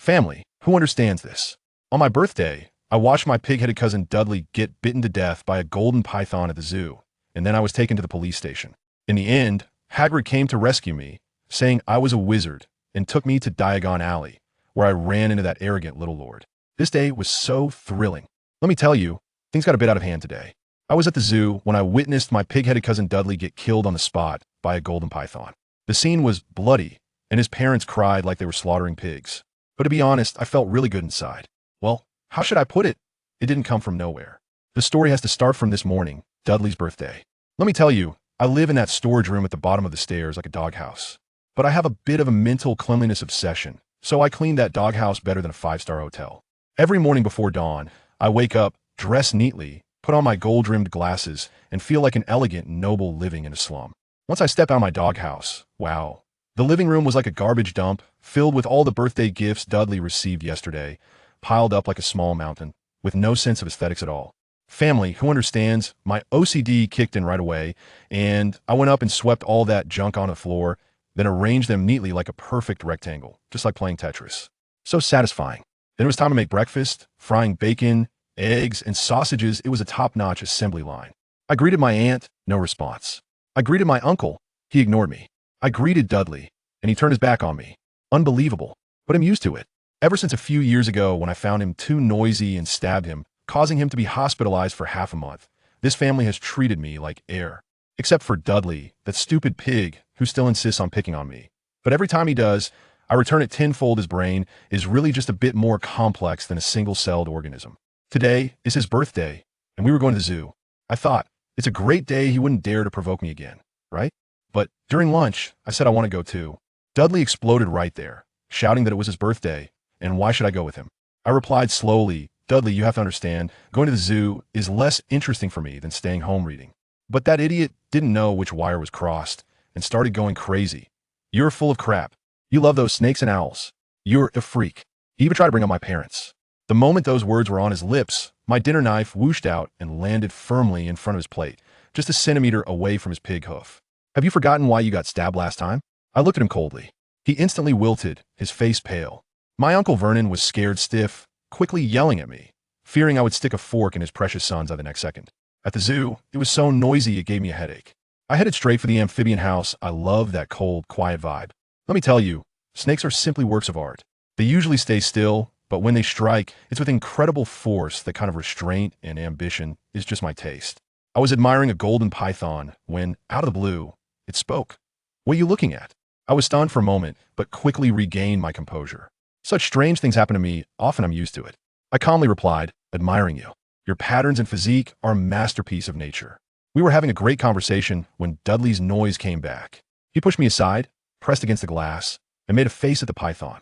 Family, who understands this? On my birthday, I watched my pig-headed cousin Dudley get bitten to death by a golden python at the zoo, and then I was taken to the police station. In the end, Hagrid came to rescue me, saying I was a wizard, and took me to Diagon Alley, where I ran into that arrogant little lord. This day was so thrilling. Let me tell you, things got a bit out of hand today. I was at the zoo when I witnessed my pig-headed cousin Dudley get killed on the spot by a golden python. The scene was bloody, and his parents cried like they were slaughtering pigs. But to be honest, I felt really good inside. Well, how should I put it? It didn't come from nowhere. The story has to start from this morning, Dudley's birthday. Let me tell you, I live in that storage room at the bottom of the stairs like a doghouse. But I have a bit of a mental cleanliness obsession, so I clean that doghouse better than a five-star hotel. Every morning before dawn, I wake up, dress neatly, put on my gold-rimmed glasses, and feel like an elegant, noble living in a slum. Once I step out of my doghouse, wow. The living room was like a garbage dump, filled with all the birthday gifts Dudley received yesterday, piled up like a small mountain, with no sense of aesthetics at all. Family, who understands, my OCD kicked in right away, and I went up and swept all that junk on the floor, then arranged them neatly like a perfect rectangle, just like playing Tetris. So satisfying. Then it was time to make breakfast, frying bacon, eggs, and sausages. It was a top-notch assembly line. I greeted my aunt, no response. I greeted my uncle, he ignored me. I greeted Dudley, and he turned his back on me. Unbelievable, but I'm used to it. Ever since a few years ago when I found him too noisy and stabbed him, causing him to be hospitalized for half a month, this family has treated me like air. Except for Dudley, that stupid pig who still insists on picking on me. But every time he does, I return it tenfold. His brain is really just a bit more complex than a single-celled organism. Today is his birthday, and we were going to the zoo. I thought, it's a great day, he wouldn't dare to provoke me again, right? But during lunch, I said I want to go too. Dudley exploded right there, shouting that it was his birthday, and why should I go with him? I replied slowly, Dudley, you have to understand, going to the zoo is less interesting for me than staying home reading. But that idiot didn't know which wire was crossed and started going crazy. You're full of crap. You love those snakes and owls. You're a freak. He even tried to bring up my parents. The moment those words were on his lips, my dinner knife whooshed out and landed firmly in front of his plate, just a centimeter away from his pig hoof. Have you forgotten why you got stabbed last time? I looked at him coldly. He instantly wilted, his face pale. My Uncle Vernon was scared stiff, quickly yelling at me, fearing I would stick a fork in his precious son's eye the next second. At the zoo, it was so noisy it gave me a headache. I headed straight for the amphibian house. I love that cold, quiet vibe. Let me tell you, snakes are simply works of art. They usually stay still, but when they strike, it's with incredible force. That kind of restraint and ambition is just my taste. I was admiring a golden python when, out of the blue, it spoke. What are you looking at? I was stunned for a moment, but quickly regained my composure. Such strange things happen to me, often I'm used to it. I calmly replied, admiring you. Your patterns and physique are a masterpiece of nature. We were having a great conversation when Dudley's noise came back. He pushed me aside, pressed against the glass, and made a face at the python.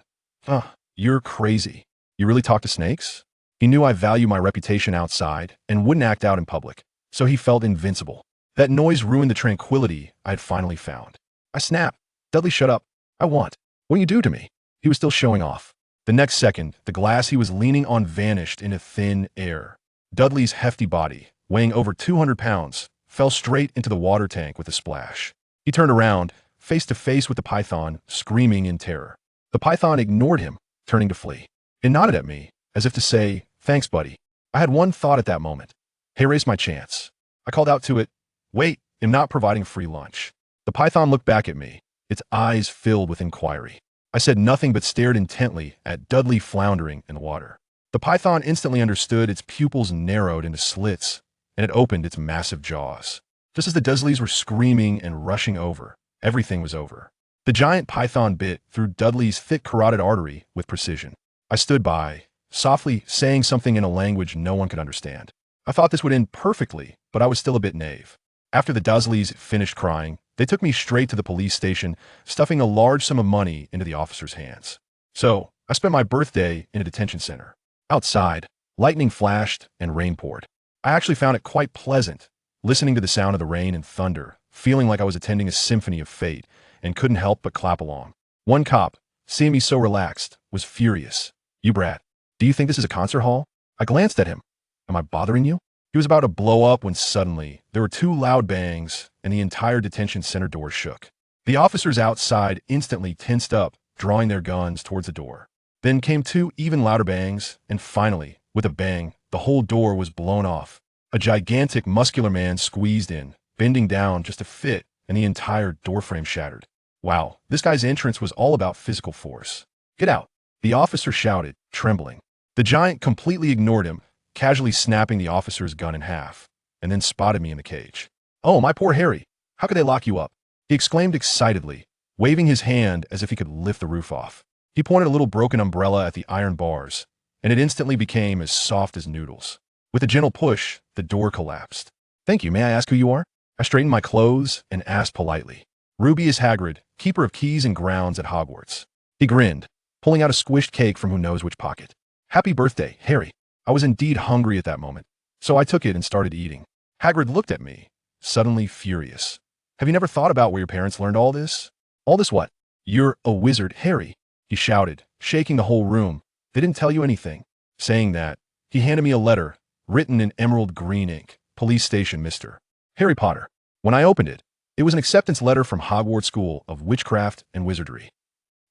You're crazy. You really talk to snakes? He knew I value my reputation outside and wouldn't act out in public, so he felt invincible. That noise ruined the tranquility I had finally found. I snapped. Dudley, shut up. I want. What do you do to me? He was still showing off. The next second, the glass he was leaning on vanished into thin air. Dudley's hefty body, weighing over 200 pounds, fell straight into the water tank with a splash. He turned around, face to face with the python, screaming in terror. The python ignored him, turning to flee. It nodded at me, as if to say, thanks, buddy. I had one thought at that moment. Hey, raise my chance. I called out to it, wait, I'm not providing free lunch. The python looked back at me, its eyes filled with inquiry. I said nothing but stared intently at Dudley floundering in the water. The python instantly understood. Its pupils narrowed into slits, and it opened its massive jaws. Just as the Dursleys were screaming and rushing over, everything was over. The giant python bit through Dudley's thick carotid artery with precision. I stood by, softly saying something in a language no one could understand. I thought this would end perfectly, but I was still a bit naive. After the Dursleys finished crying, they took me straight to the police station, stuffing a large sum of money into the officer's hands. So, I spent my birthday in a detention center. Outside, lightning flashed and rain poured. I actually found it quite pleasant, listening to the sound of the rain and thunder, feeling like I was attending a symphony of fate, and couldn't help but clap along. One cop, seeing me so relaxed, was furious. You brat, do you think this is a concert hall? I glanced at him. Am I bothering you? He was about to blow up when suddenly, there were two loud bangs, and the entire detention center door shook. The officers outside instantly tensed up, drawing their guns towards the door. Then came two even louder bangs, and finally, with a bang, the whole door was blown off. A gigantic, muscular man squeezed in, bending down just a fit, and the entire doorframe shattered. Wow, this guy's entrance was all about physical force. "Get out!" the officer shouted, trembling. The giant completely ignored him, casually snapping the officer's gun in half, and then spotted me in the cage. "Oh, my poor Harry! How could they lock you up?" he exclaimed excitedly, waving his hand as if he could lift the roof off. He pointed a little broken umbrella at the iron bars, and it instantly became as soft as noodles. With a gentle push, the door collapsed. "Thank you. May I ask who you are?" I straightened my clothes and asked politely. "Ruby is Hagrid, keeper of keys and grounds at Hogwarts." He grinned, pulling out a squished cake from who knows which pocket. "Happy birthday, Harry." I was indeed hungry at that moment, so I took it and started eating. Hagrid looked at me, suddenly furious. "Have you never thought about where your parents learned all this?" "All this what?" "You're a wizard, Harry," he shouted, shaking the whole room. "They didn't tell you anything." Saying that, he handed me a letter, written in emerald green ink. "Police Station, Mr. Harry Potter." When I opened it, it was an acceptance letter from Hogwarts School of Witchcraft and Wizardry.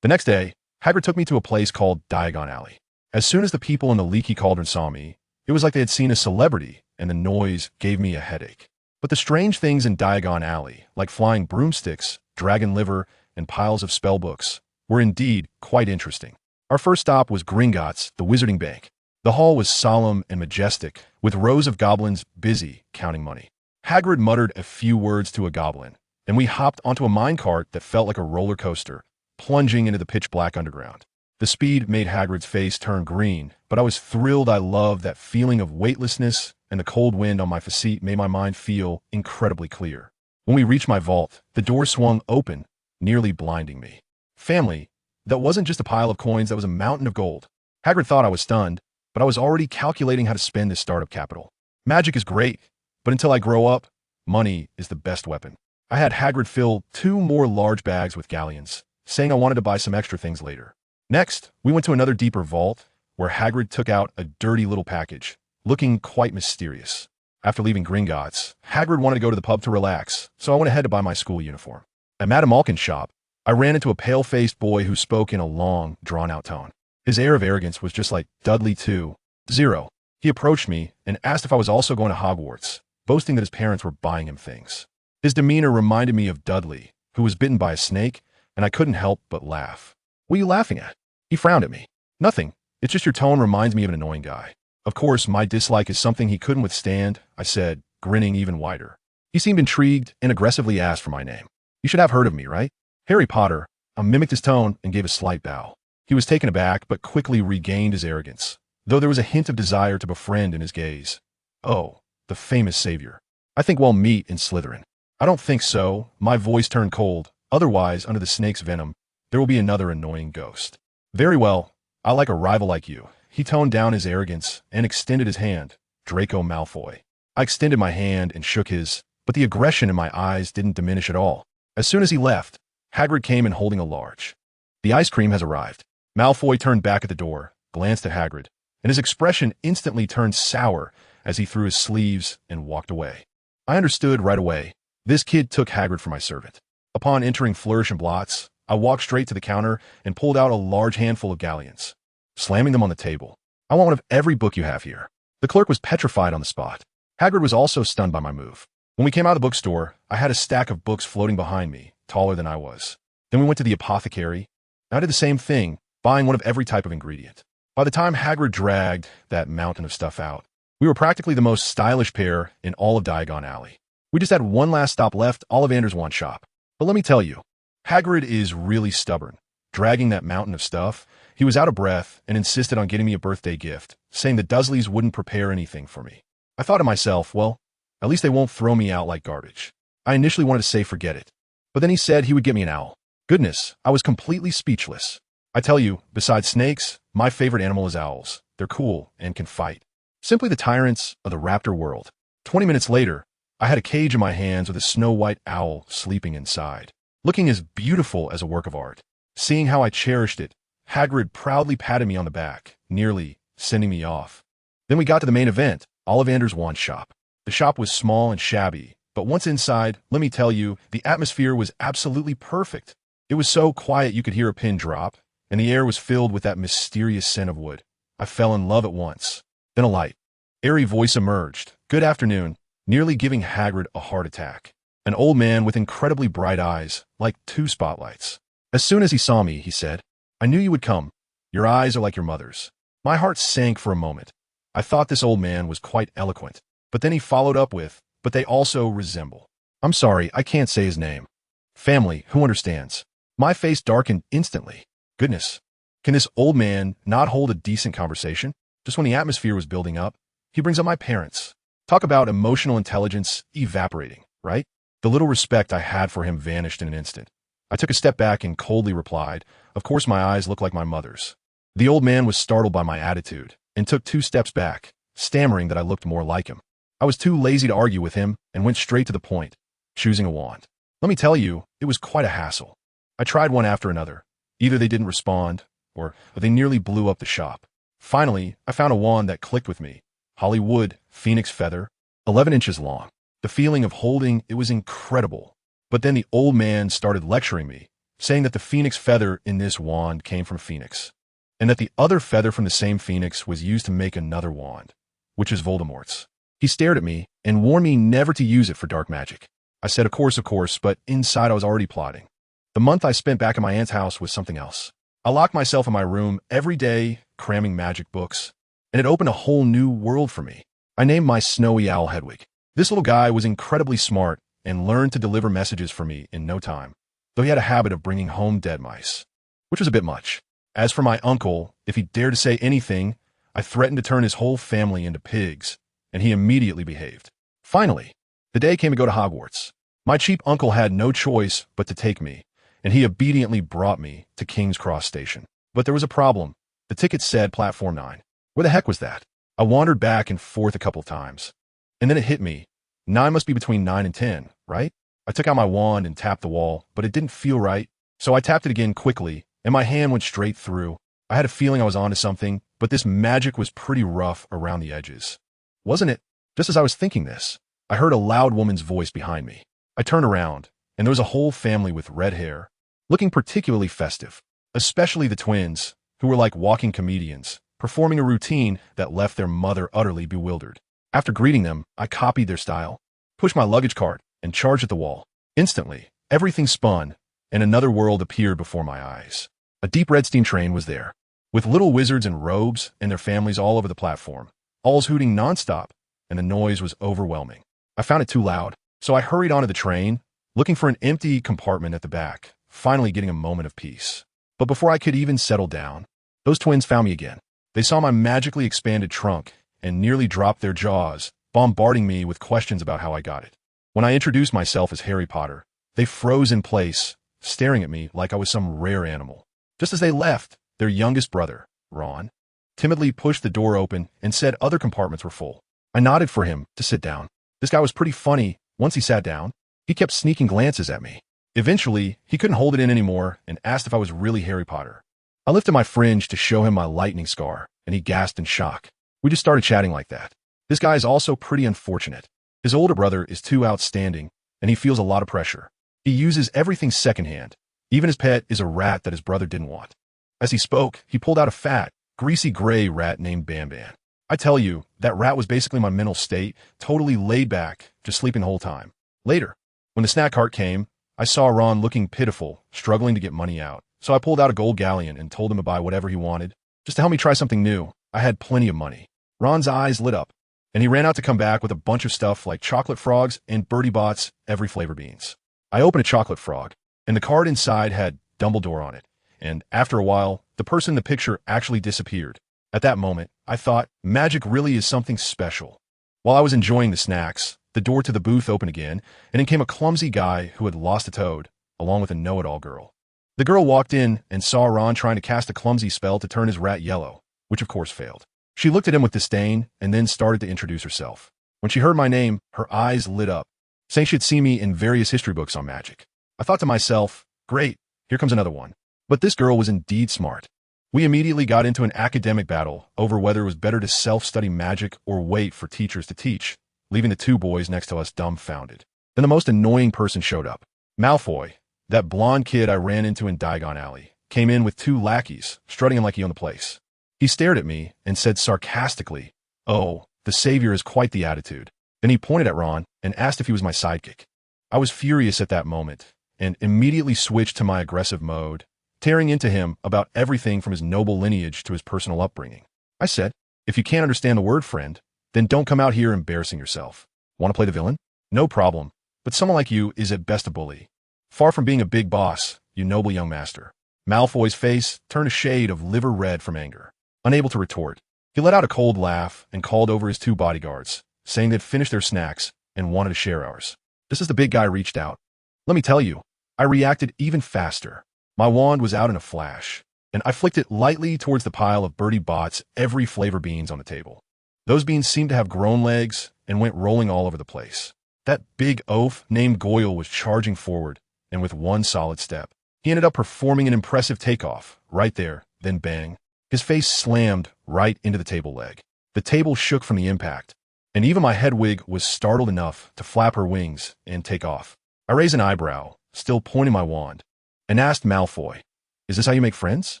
The next day, Hagrid took me to a place called Diagon Alley. As soon as the people in the leaky cauldron saw me, it was like they had seen a celebrity, and the noise gave me a headache. But the strange things in Diagon Alley, like flying broomsticks, dragon liver, and piles of spellbooks, were indeed quite interesting. Our first stop was Gringotts, the Wizarding Bank. The hall was solemn and majestic, with rows of goblins busy counting money. Hagrid muttered a few words to a goblin, and we hopped onto a minecart that felt like a roller coaster, plunging into the pitch-black underground. The speed made Hagrid's face turn green, but I was thrilled. I loved that feeling of weightlessness, and the cold wind on my facete made my mind feel incredibly clear. When we reached my vault, the door swung open, nearly blinding me. Family, that wasn't just a pile of coins, that was a mountain of gold. Hagrid thought I was stunned, but I was already calculating how to spend this startup capital. Magic is great, but until I grow up, money is the best weapon. I had Hagrid fill 2 more large bags with galleons, saying I wanted to buy some extra things later. Next, we went to another deeper vault, where Hagrid took out a dirty little package, looking quite mysterious. After leaving Gringotts, Hagrid wanted to go to the pub to relax, so I went ahead to buy my school uniform. At Madame Malkin's shop, I ran into a pale-faced boy who spoke in a long, drawn-out tone. His air of arrogance was just like Dudley 2.0. He approached me and asked if I was also going to Hogwarts, boasting that his parents were buying him things. His demeanor reminded me of Dudley, who was bitten by a snake, and I couldn't help but laugh. "What are you laughing at?" He frowned at me. "Nothing. It's just your tone reminds me of an annoying guy." "Of course, my dislike is something he couldn't withstand," I said, grinning even wider. He seemed intrigued and aggressively asked for my name. "You should have heard of me, right?" "Harry Potter." I mimicked his tone and gave a slight bow. He was taken aback, but quickly regained his arrogance, though there was a hint of desire to befriend in his gaze. "Oh, the famous savior. I think we'll meet in Slytherin." "I don't think so." My voice turned cold. "Otherwise, under the snake's venom, there will be another annoying ghost." "Very well. I like a rival like you." He toned down his arrogance and extended his hand. "Draco Malfoy." I extended my hand and shook his, but the aggression in my eyes didn't diminish at all. As soon as he left, Hagrid came in holding a large. "The ice cream has arrived." Malfoy turned back at the door, glanced at Hagrid, and his expression instantly turned sour as he threw his sleeves and walked away. I understood right away. This kid took Hagrid for my servant. Upon entering Flourish and Blots, I walked straight to the counter and pulled out a large handful of galleons, slamming them on the table. "I want one of every book you have here." The clerk was petrified on the spot. Hagrid was also stunned by my move. When we came out of the bookstore, I had a stack of books floating behind me, taller than I was. Then we went to the apothecary. I did the same thing, buying one of every type of ingredient. By the time Hagrid dragged that mountain of stuff out, we were practically the most stylish pair in all of Diagon Alley. We just had one last stop left, Ollivander's wand shop. But let me tell you, Hagrid is really stubborn. Dragging that mountain of stuff, he was out of breath and insisted on getting me a birthday gift, saying the Dursleys wouldn't prepare anything for me. I thought to myself, well, at least they won't throw me out like garbage. I initially wanted to say forget it, but then he said he would get me an owl. Goodness, I was completely speechless. I tell you, besides snakes, my favorite animal is owls. They're cool and can fight. Simply the tyrants of the raptor world. 20 minutes later, I had a cage in my hands with a snow-white owl sleeping inside, looking as beautiful as a work of art. Seeing how I cherished it, Hagrid proudly patted me on the back, nearly sending me off. Then we got to the main event, Ollivander's wand shop. The shop was small and shabby, but once inside, let me tell you, the atmosphere was absolutely perfect. It was so quiet you could hear a pin drop, and the air was filled with that mysterious scent of wood. I fell in love at once. Then a light, airy voice emerged. "Good afternoon," nearly giving Hagrid a heart attack. An old man with incredibly bright eyes, like two spotlights. As soon as he saw me, he said, "I knew you would come. Your eyes are like your mother's." My heart sank for a moment. I thought this old man was quite eloquent, but then he followed up with, "But they also resemble." I'm sorry, I can't say his name. Family, who understands? My face darkened instantly. Goodness, can this old man not hold a decent conversation? Just when the atmosphere was building up, he brings up my parents. Talk about emotional intelligence evaporating, right? The little respect I had for him vanished in an instant. I took a step back and coldly replied, "Of course my eyes look like my mother's." The old man was startled by my attitude and took 2 steps back, stammering that I looked more like him. I was too lazy to argue with him and went straight to the point, choosing a wand. Let me tell you, it was quite a hassle. I tried one after another. Either they didn't respond, or they nearly blew up the shop. Finally, I found a wand that clicked with me. Hollywood, phoenix feather, 11 inches long. The feeling of holding it was incredible. But then the old man started lecturing me, saying that the phoenix feather in this wand came from a phoenix, and that the other feather from the same phoenix was used to make another wand, which is Voldemort's. He stared at me and warned me never to use it for dark magic. I said, of course, but inside I was already plotting. The month I spent back at my aunt's house was something else. I locked myself in my room every day, cramming magic books, and it opened a whole new world for me. I named my snowy owl Hedwig. This little guy was incredibly smart and learned to deliver messages for me in no time, though he had a habit of bringing home dead mice, which was a bit much. As for my uncle, if he dared to say anything, I threatened to turn his whole family into pigs, and he immediately behaved. Finally, the day came to go to Hogwarts. My cheap uncle had no choice but to take me, and he obediently brought me to King's Cross Station. But there was a problem. The ticket said Platform 9. Where the heck was that? I wandered back and forth a couple of times, and then it hit me. 9 must be between 9 and 10, right? I took out my wand and tapped the wall, but it didn't feel right, so I tapped it again quickly, and my hand went straight through. I had a feeling I was onto something, but this magic was pretty rough around the edges. Wasn't it? Just as I was thinking this, I heard a loud woman's voice behind me. I turned around, and there was a whole family with red hair, looking particularly festive, especially the twins, who were like walking comedians, performing a routine that left their mother utterly bewildered. After greeting them, I copied their style, pushed my luggage cart, and charged at the wall. Instantly, everything spun, and another world appeared before my eyes. A deep red steam train was there, with little wizards in robes and their families all over the platform, alls hooting nonstop, and the noise was overwhelming. I found it too loud, so I hurried onto the train, looking for an empty compartment at the back, finally getting a moment of peace. But before I could even settle down, those twins found me again. They saw my magically expanded trunk and nearly dropped their jaws, bombarding me with questions about how I got it. When I introduced myself as Harry Potter, they froze in place, staring at me like I was some rare animal. Just as they left, their youngest brother, Ron, timidly pushed the door open and said other compartments were full. I nodded for him to sit down. This guy was pretty funny. Once he sat down, he kept sneaking glances at me. Eventually, he couldn't hold it in anymore and asked if I was really Harry Potter. I lifted my fringe to show him my lightning scar, and he gasped in shock. We just started chatting like that. This guy is also pretty unfortunate. His older brother is too outstanding, and he feels a lot of pressure. He uses everything secondhand. Even his pet is a rat that his brother didn't want. As he spoke, he pulled out a fat, greasy gray rat named Bam Bam. I tell you, that rat was basically my mental state, totally laid back, just sleeping the whole time. Later, when the snack cart came, I saw Ron looking pitiful, struggling to get money out. So I pulled out a gold galleon and told him to buy whatever he wanted, just to help me try something new. I had plenty of money. Ron's eyes lit up, and he ran out to come back with a bunch of stuff like chocolate frogs and Bertie Bott's every flavor beans. I opened a chocolate frog, and the card inside had Dumbledore on it, and after a while, the person in the picture actually disappeared. At that moment, I thought, magic really is something special. While I was enjoying the snacks, the door to the booth opened again, and in came a clumsy guy who had lost a toad, along with a know-it-all girl. The girl walked in and saw Ron trying to cast a clumsy spell to turn his rat yellow, which of course failed. She looked at him with disdain and then started to introduce herself. When she heard my name, her eyes lit up, saying she'd seen me in various history books on magic. I thought to myself, great, here comes another one. But this girl was indeed smart. We immediately got into an academic battle over whether it was better to self-study magic or wait for teachers to teach, leaving the 2 boys next to us dumbfounded. Then the most annoying person showed up. Malfoy, that blonde kid I ran into in Diagon Alley. came in with 2 lackeys, strutting him like he owned the place. He stared at me and said sarcastically, "Oh, the savior is quite the attitude." Then he pointed at Ron and asked if he was my sidekick. I was furious at that moment and immediately switched to my aggressive mode, tearing into him about everything from his noble lineage to his personal upbringing. I said, "If you can't understand the word, friend, then don't come out here embarrassing yourself. Want to play the villain? No problem, but someone like you is at best a bully. Far from being a big boss, you noble young master." Malfoy's face turned a shade of liver red from anger. Unable to retort, he let out a cold laugh and called over his 2 bodyguards, saying they'd finished their snacks and wanted to share ours. Just as the big guy reached out, let me tell you, I reacted even faster. My wand was out in a flash, and I flicked it lightly towards the pile of Bertie Bott's every flavor beans on the table. Those beans seemed to have grown legs and went rolling all over the place. That big oaf named Goyle was charging forward, and with one solid step, he ended up performing an impressive takeoff, right there, then bang. His face slammed right into the table leg. The table shook from the impact, and even my Hedwig was startled enough to flap her wings and take off. I raised an eyebrow, still pointing my wand, and asked Malfoy, "Is this how you make friends?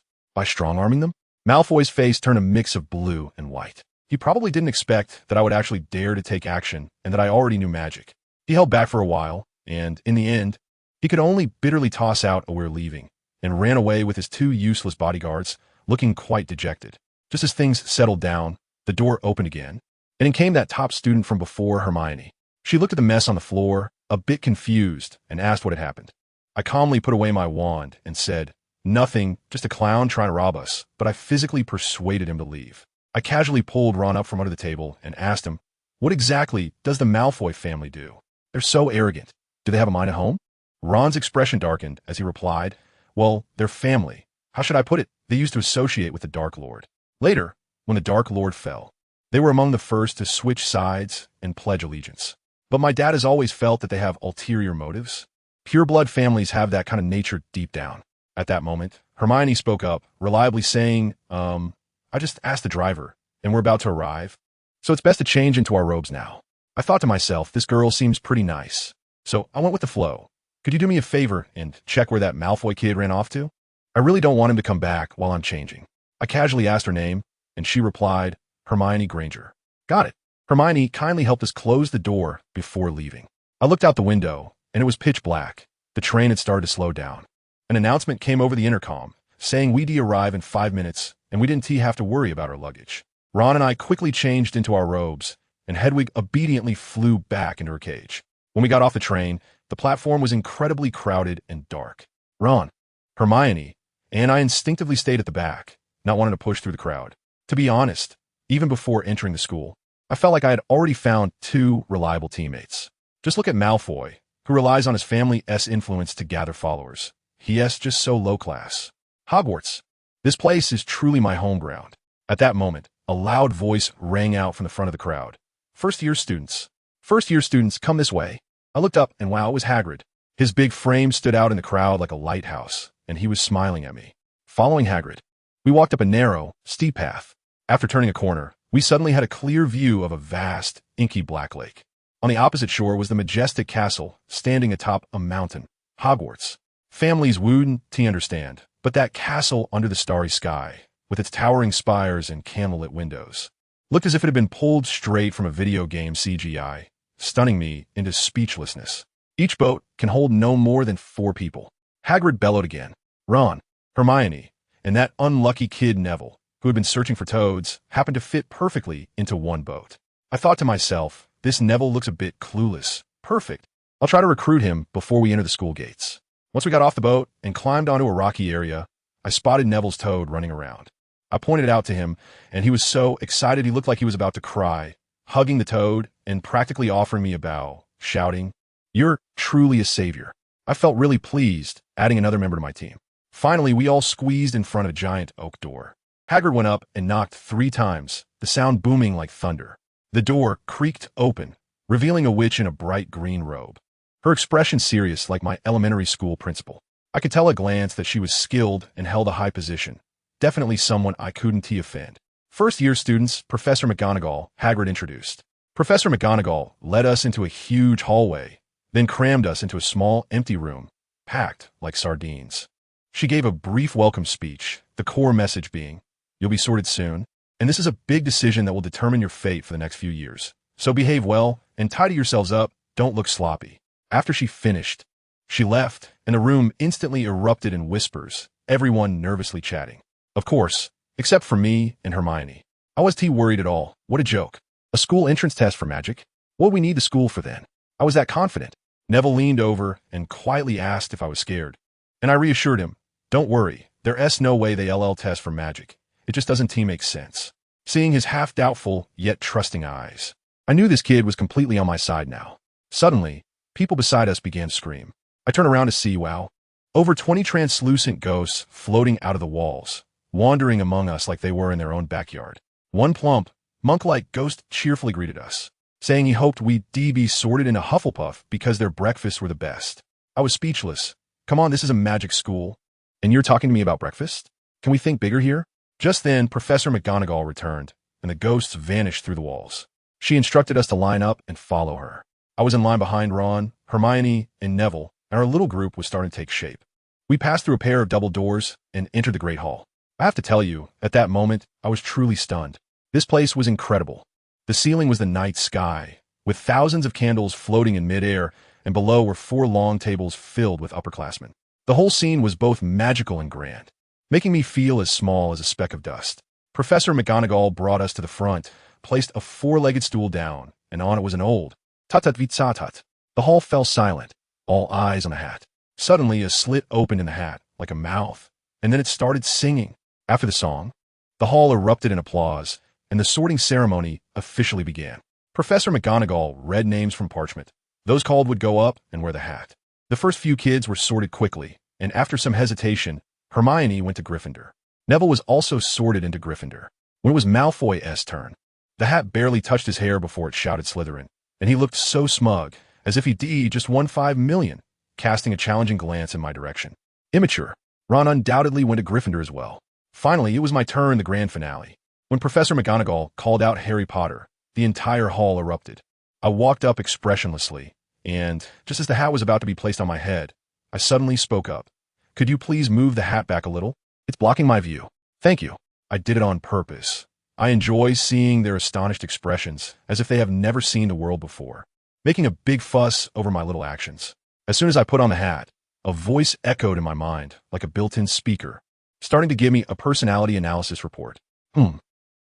By strong-arming them?" Malfoy's face turned a mix of blue and white. He probably didn't expect that I would actually dare to take action and that I already knew magic. He held back for a while, and in the end, he could only bitterly toss out a "we're leaving," and ran away with his 2 useless bodyguards, looking quite dejected. Just as things settled down, the door opened again, and in came that top student from before, Hermione. She looked at the mess on the floor, a bit confused, and asked what had happened. I calmly put away my wand and said, "Nothing, just a clown trying to rob us," but I physically persuaded him to leave. I casually pulled Ron up from under the table and asked him, "What exactly does the Malfoy family do? They're so arrogant. Do they have a mind at home?" Ron's expression darkened as he replied, "Well, they're family. How should I put it? They used to associate with the Dark Lord. Later, when the Dark Lord fell, they were among the first to switch sides and pledge allegiance. But my dad has always felt that they have ulterior motives. Pureblood families have that kind of nature deep down." At that moment, Hermione spoke up, reliably saying, "I just asked the driver, and we're about to arrive. So it's best to change into our robes now." I thought to myself, this girl seems pretty nice. So I went with the flow. "Could you do me a favor and check where that Malfoy kid ran off to? I really don't want him to come back while I'm changing." I casually asked her name, and she replied, "Hermione Granger." "Got it." Hermione kindly helped us close the door before leaving. I looked out the window, and it was pitch black. The train had started to slow down. An announcement came over the intercom, saying we'd arrive in 5 minutes, and we didn't have to worry about our luggage. Ron and I quickly changed into our robes, and Hedwig obediently flew back into her cage. When we got off the train, the platform was incredibly crowded and dark. Ron, Hermione, and I instinctively stayed at the back, not wanting to push through the crowd. To be honest, even before entering the school, I felt like I had already found 2 reliable teammates. Just look at Malfoy, who relies on his family's influence to gather followers. He's just so low class. Hogwarts. This place is truly my home ground. At that moment, a loud voice rang out from the front of the crowd. "First-year students. First-year students, come this way." I looked up, and wow, it was Hagrid. His big frame stood out in the crowd like a lighthouse, and he was smiling at me. Following Hagrid, we walked up a narrow, steep path. After turning a corner, we suddenly had a clear view of a vast, inky black lake. On the opposite shore was the majestic castle, standing atop a mountain. Hogwarts. Families wouldn't understand, but that castle under the starry sky, with its towering spires and candlelit windows, looked as if it had been pulled straight from a video game CGI, stunning me into speechlessness. Each boat can hold no more than 4 people. Hagrid bellowed again. Ron, Hermione, and that unlucky kid Neville, who had been searching for toads, happened to fit perfectly into one boat. I thought to myself, this Neville looks a bit clueless. Perfect. I'll try to recruit him before we enter the school gates. Once we got off the boat and climbed onto a rocky area, I spotted Neville's toad running around. I pointed it out to him, and he was so excited he looked like he was about to cry, hugging the toad and practically offering me a bow, shouting, "You're truly a savior." I felt really pleased, adding another member to my team. Finally, we all squeezed in front of a giant oak door. Hagrid went up and knocked 3 times, the sound booming like thunder. The door creaked open, revealing a witch in a bright green robe. Her expression serious like my elementary school principal. I could tell at a glance that she was skilled and held a high position. Definitely someone I couldn't offend. "First-year students, Professor McGonagall," Hagrid introduced. Professor McGonagall led us into a huge hallway, then crammed us into a small, empty room, packed like sardines. She gave a brief welcome speech, the core message being, "You'll be sorted soon, and this is a big decision that will determine your fate for the next few years. So behave well and tidy yourselves up, don't look sloppy." After she finished, she left, and the room instantly erupted in whispers, everyone nervously chatting. Of course, except for me and Hermione. I wasn't too worried at all. What a joke. A school entrance test for magic? What would we need the school for then? I was that confident. Neville leaned over and quietly asked if I was scared. And I reassured him, "Don't worry, there's no way they LL test for magic. It just doesn't make sense." Seeing his half-doubtful, yet trusting eyes, I knew this kid was completely on my side now. Suddenly, people beside us began to scream. I turned around to see, wow, over 20 translucent ghosts floating out of the walls, wandering among us like they were in their own backyard. One plump, monk-like ghost cheerfully greeted us, saying he hoped we'd be sorted into Hufflepuff because their breakfasts were the best. I was speechless. Come on, this is a magic school. And you're talking to me about breakfast? Can we think bigger here? Just then, Professor McGonagall returned, and the ghosts vanished through the walls. She instructed us to line up and follow her. I was in line behind Ron, Hermione, and Neville, and our little group was starting to take shape. We passed through a pair of double doors and entered the Great Hall. I have to tell you, at that moment, I was truly stunned. This place was incredible. The ceiling was the night sky, with thousands of candles floating in midair, and below were 4 long tables filled with upperclassmen. The whole scene was both magical and grand, making me feel as small as a speck of dust. Professor McGonagall brought us to the front, placed a 4-legged stool down, and on it was an old tut-tut-vit-sa-tut. The hall fell silent, all eyes on the hat. Suddenly, a slit opened in the hat, like a mouth, and then it started singing. After the song, the hall erupted in applause, and the sorting ceremony officially began. Professor McGonagall read names from parchment. Those called would go up and wear the hat. The first few kids were sorted quickly, and after some hesitation, Hermione went to Gryffindor. Neville was also sorted into Gryffindor. When it was Malfoy's turn, the hat barely touched his hair before it shouted Slytherin, and he looked so smug, as if he'd just won 5 million, casting a challenging glance in my direction. Immature. Ron undoubtedly went to Gryffindor as well. Finally, it was my turn in the grand finale. When Professor McGonagall called out Harry Potter, the entire hall erupted. I walked up expressionlessly, and just as the hat was about to be placed on my head, I suddenly spoke up. "Could you please move the hat back a little? It's blocking my view." "Thank you." I did it on purpose. I enjoy seeing their astonished expressions, as if they have never seen the world before, making a big fuss over my little actions. As soon as I put on the hat, a voice echoed in my mind, like a built-in speaker, starting to give me a personality analysis report.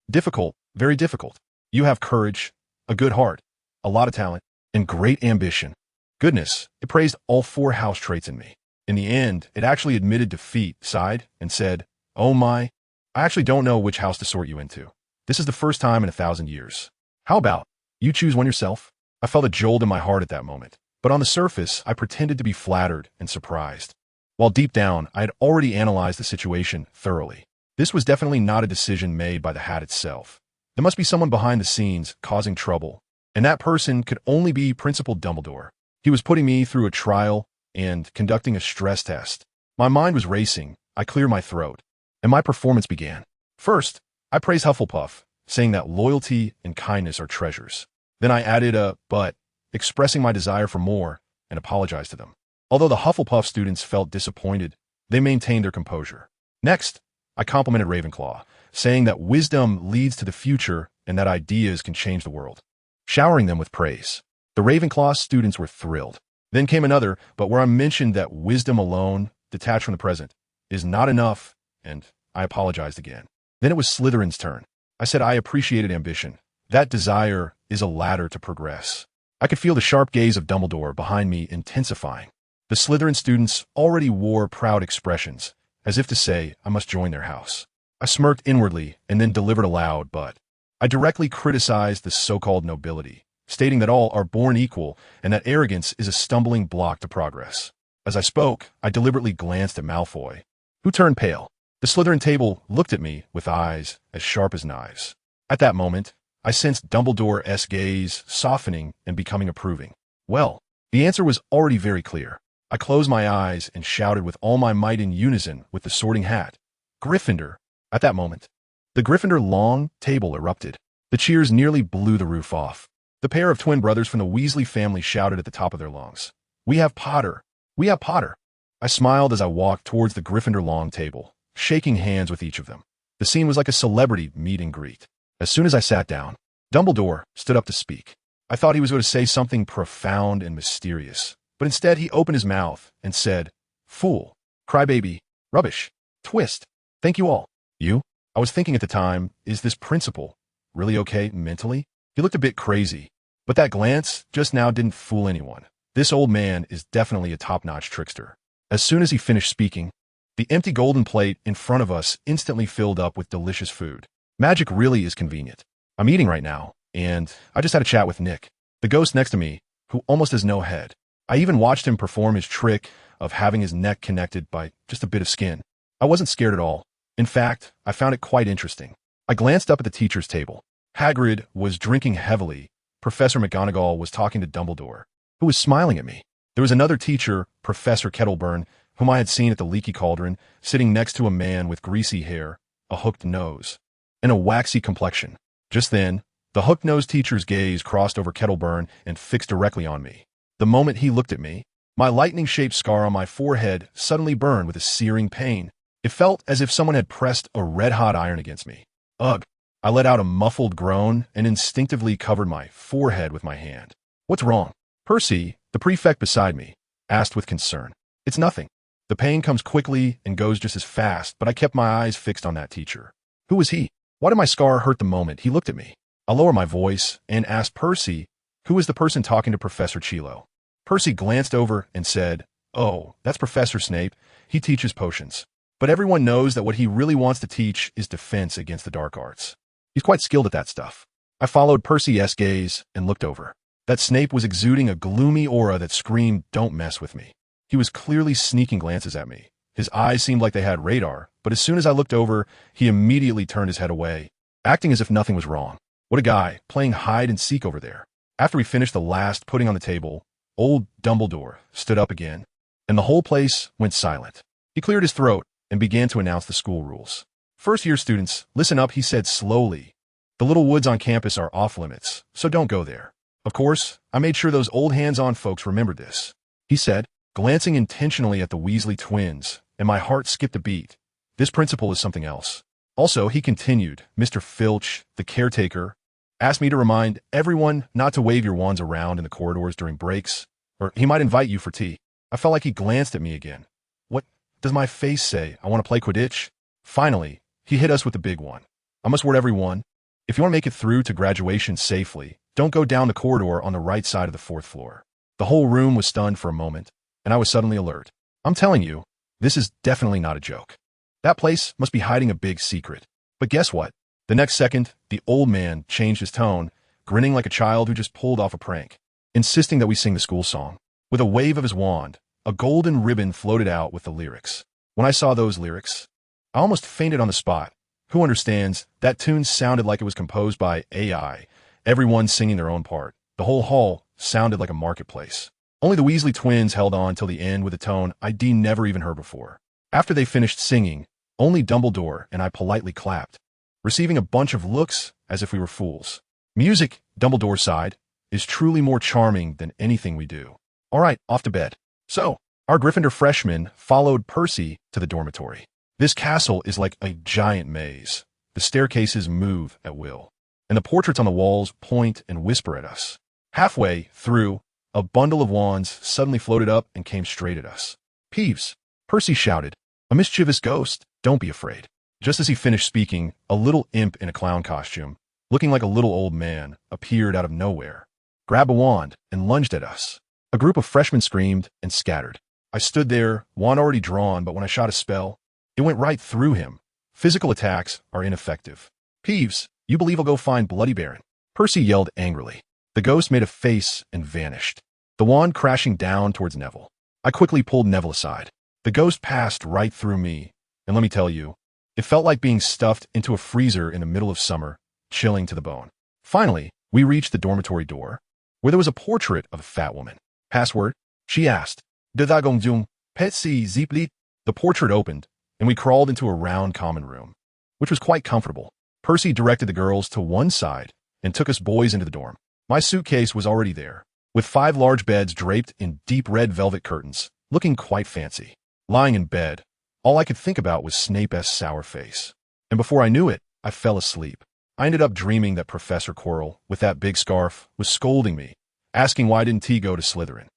Difficult, very difficult. You have courage, a good heart, a lot of talent, and great ambition. Goodness, it praised all 4 house traits in me. In the end, it actually admitted defeat, sighed, and said, "Oh my, I actually don't know which house to sort you into. This is the first time in 1,000 years. How about you choose one yourself?" I felt a jolt in my heart at that moment, but on the surface, I pretended to be flattered and surprised, while deep down, I had already analyzed the situation thoroughly. This was definitely not a decision made by the hat itself. There must be someone behind the scenes causing trouble, and that person could only be Principal Dumbledore. He was putting me through a trial and conducting a stress test. My mind was racing. I cleared my throat, and my performance began. First, I praised Hufflepuff, saying that loyalty and kindness are treasures. Then I added a "but," expressing my desire for more, and apologized to them. Although the Hufflepuff students felt disappointed, they maintained their composure. Next, I complimented Ravenclaw, saying that wisdom leads to the future and that ideas can change the world, showering them with praise. The Ravenclaw students were thrilled. Then came another, but where I mentioned that wisdom alone, detached from the present, is not enough, and I apologized again. Then it was Slytherin's turn. I said I appreciated ambition. That desire is a ladder to progress. I could feel the sharp gaze of Dumbledore behind me intensifying. The Slytherin students already wore proud expressions, as if to say I must join their house. I smirked inwardly and then delivered aloud, but I directly criticized the so-called nobility, stating that all are born equal and that arrogance is a stumbling block to progress. As I spoke, I deliberately glanced at Malfoy, who turned pale. The Slytherin table looked at me with eyes as sharp as knives. At that moment, I sensed Dumbledore's gaze softening and becoming approving. Well, the answer was already very clear. I closed my eyes and shouted with all my might in unison with the sorting hat, "Gryffindor!" At that moment, the Gryffindor long table erupted. The cheers nearly blew the roof off. The pair of twin brothers from the Weasley family shouted at the top of their lungs, "We have Potter! We have Potter!" I smiled as I walked towards the Gryffindor long table, shaking hands with each of them. The scene was like a celebrity meet and greet. As soon as I sat down, Dumbledore stood up to speak. I thought he was going to say something profound and mysterious, but instead he opened his mouth and said, "Fool, crybaby, rubbish, twist. Thank you all." You? I was thinking at the time, is this principal really okay mentally? He looked a bit crazy, but that glance just now didn't fool anyone. This old man is definitely a top-notch trickster. As soon as he finished speaking, the empty golden plate in front of us instantly filled up with delicious food. Magic really is convenient. I'm eating right now, and I just had a chat with Nick, the ghost next to me, who almost has no head. I even watched him perform his trick of having his neck connected by just a bit of skin. I wasn't scared at all. In fact, I found it quite interesting. I glanced up at the teacher's table. Hagrid was drinking heavily. Professor McGonagall was talking to Dumbledore, who was smiling at me. There was another teacher, Professor Kettleburn, whom I had seen at the Leaky Cauldron, sitting next to a man with greasy hair, a hooked nose, and a waxy complexion. Just then, the hooked-nosed teacher's gaze crossed over Kettleburn and fixed directly on me. The moment he looked at me, my lightning-shaped scar on my forehead suddenly burned with a searing pain. It felt as if someone had pressed a red-hot iron against me. Ugh! I let out a muffled groan and instinctively covered my forehead with my hand. "What's wrong?" Percy, the prefect beside me, asked with concern. "It's nothing. The pain comes quickly and goes just as fast," but I kept my eyes fixed on that teacher. Who was he? Why did my scar hurt the moment he looked at me? I lowered my voice and asked Percy, who was the person talking to Professor Chilo. Percy glanced over and said, "Oh, that's Professor Snape. He teaches potions. But everyone knows that what he really wants to teach is defense against the dark arts. He's quite skilled at that stuff." I followed Percy's gaze and looked over. That Snape was exuding a gloomy aura that screamed, "Don't mess with me." He was clearly sneaking glances at me. His eyes seemed like they had radar, but as soon as I looked over, he immediately turned his head away, acting as if nothing was wrong. What a guy, playing hide and seek over there. After we finished the last pudding on the table, old Dumbledore stood up again, and the whole place went silent. He cleared his throat and began to announce the school rules. "First-year students, listen up," he said slowly. "The little woods on campus are off-limits, so don't go there." Of course, I made sure those old hands-on folks remembered this. He said, glancing intentionally at the Weasley twins, and my heart skipped a beat. This principal is something else. Also, he continued, "Mr. Filch, the caretaker, asked me to remind everyone not to wave your wands around in the corridors during breaks, or he might invite you for tea." I felt like he glanced at me again. What does my face say? I want to play Quidditch? Finally, he hit us with the big one. I must warn everyone, if you want to make it through to graduation safely, don't go down the corridor on the right side of the 4th floor. The whole room was stunned for a moment, and I was suddenly alert. I'm telling you, this is definitely not a joke. That place must be hiding a big secret. But guess what? The next second, the old man changed his tone, grinning like a child who just pulled off a prank, insisting that we sing the school song. With a wave of his wand, a golden ribbon floated out with the lyrics. When I saw those lyrics, I almost fainted on the spot. Who understands? That tune sounded like it was composed by AI, everyone singing their own part. The whole hall sounded like a marketplace. Only the Weasley twins held on till the end with a tone I'd never even heard before. After they finished singing, only Dumbledore and I politely clapped, receiving a bunch of looks as if we were fools. "Music," Dumbledore sighed, "is truly more charming than anything we do. All right, off to bed." So, our Gryffindor freshmen followed Percy to the dormitory. This castle is like a giant maze. The staircases move at will, and the portraits on the walls point and whisper at us. Halfway through, a bundle of wands suddenly floated up and came straight at us. "Peeves!" Percy shouted. "A mischievous ghost. Don't be afraid." Just as he finished speaking, a little imp in a clown costume, looking like a little old man, appeared out of nowhere, grabbed a wand, and lunged at us. A group of freshmen screamed and scattered. I stood there, wand already drawn, but when I shot a spell, it went right through him. Physical attacks are ineffective. "Peeves, you believe I'll go find Bloody Baron?" Percy yelled angrily. The ghost made a face and vanished, the wand crashing down towards Neville. I quickly pulled Neville aside. The ghost passed right through me, and let me tell you, it felt like being stuffed into a freezer in the middle of summer, chilling to the bone. Finally, we reached the dormitory door, where there was a portrait of a fat woman. "Password?" she asked. "Dudleydied, Petsy Zeepleet." The portrait opened, and we crawled into a round common room, which was quite comfortable. Percy directed the girls to one side and took us boys into the dorm. My suitcase was already there, with 5 large beds draped in deep red velvet curtains, looking quite fancy. Lying in bed, all I could think about was Snape's sour face. And before I knew it, I fell asleep. I ended up dreaming that Professor Quirrell, with that big scarf, was scolding me, asking why didn't he go to Slytherin.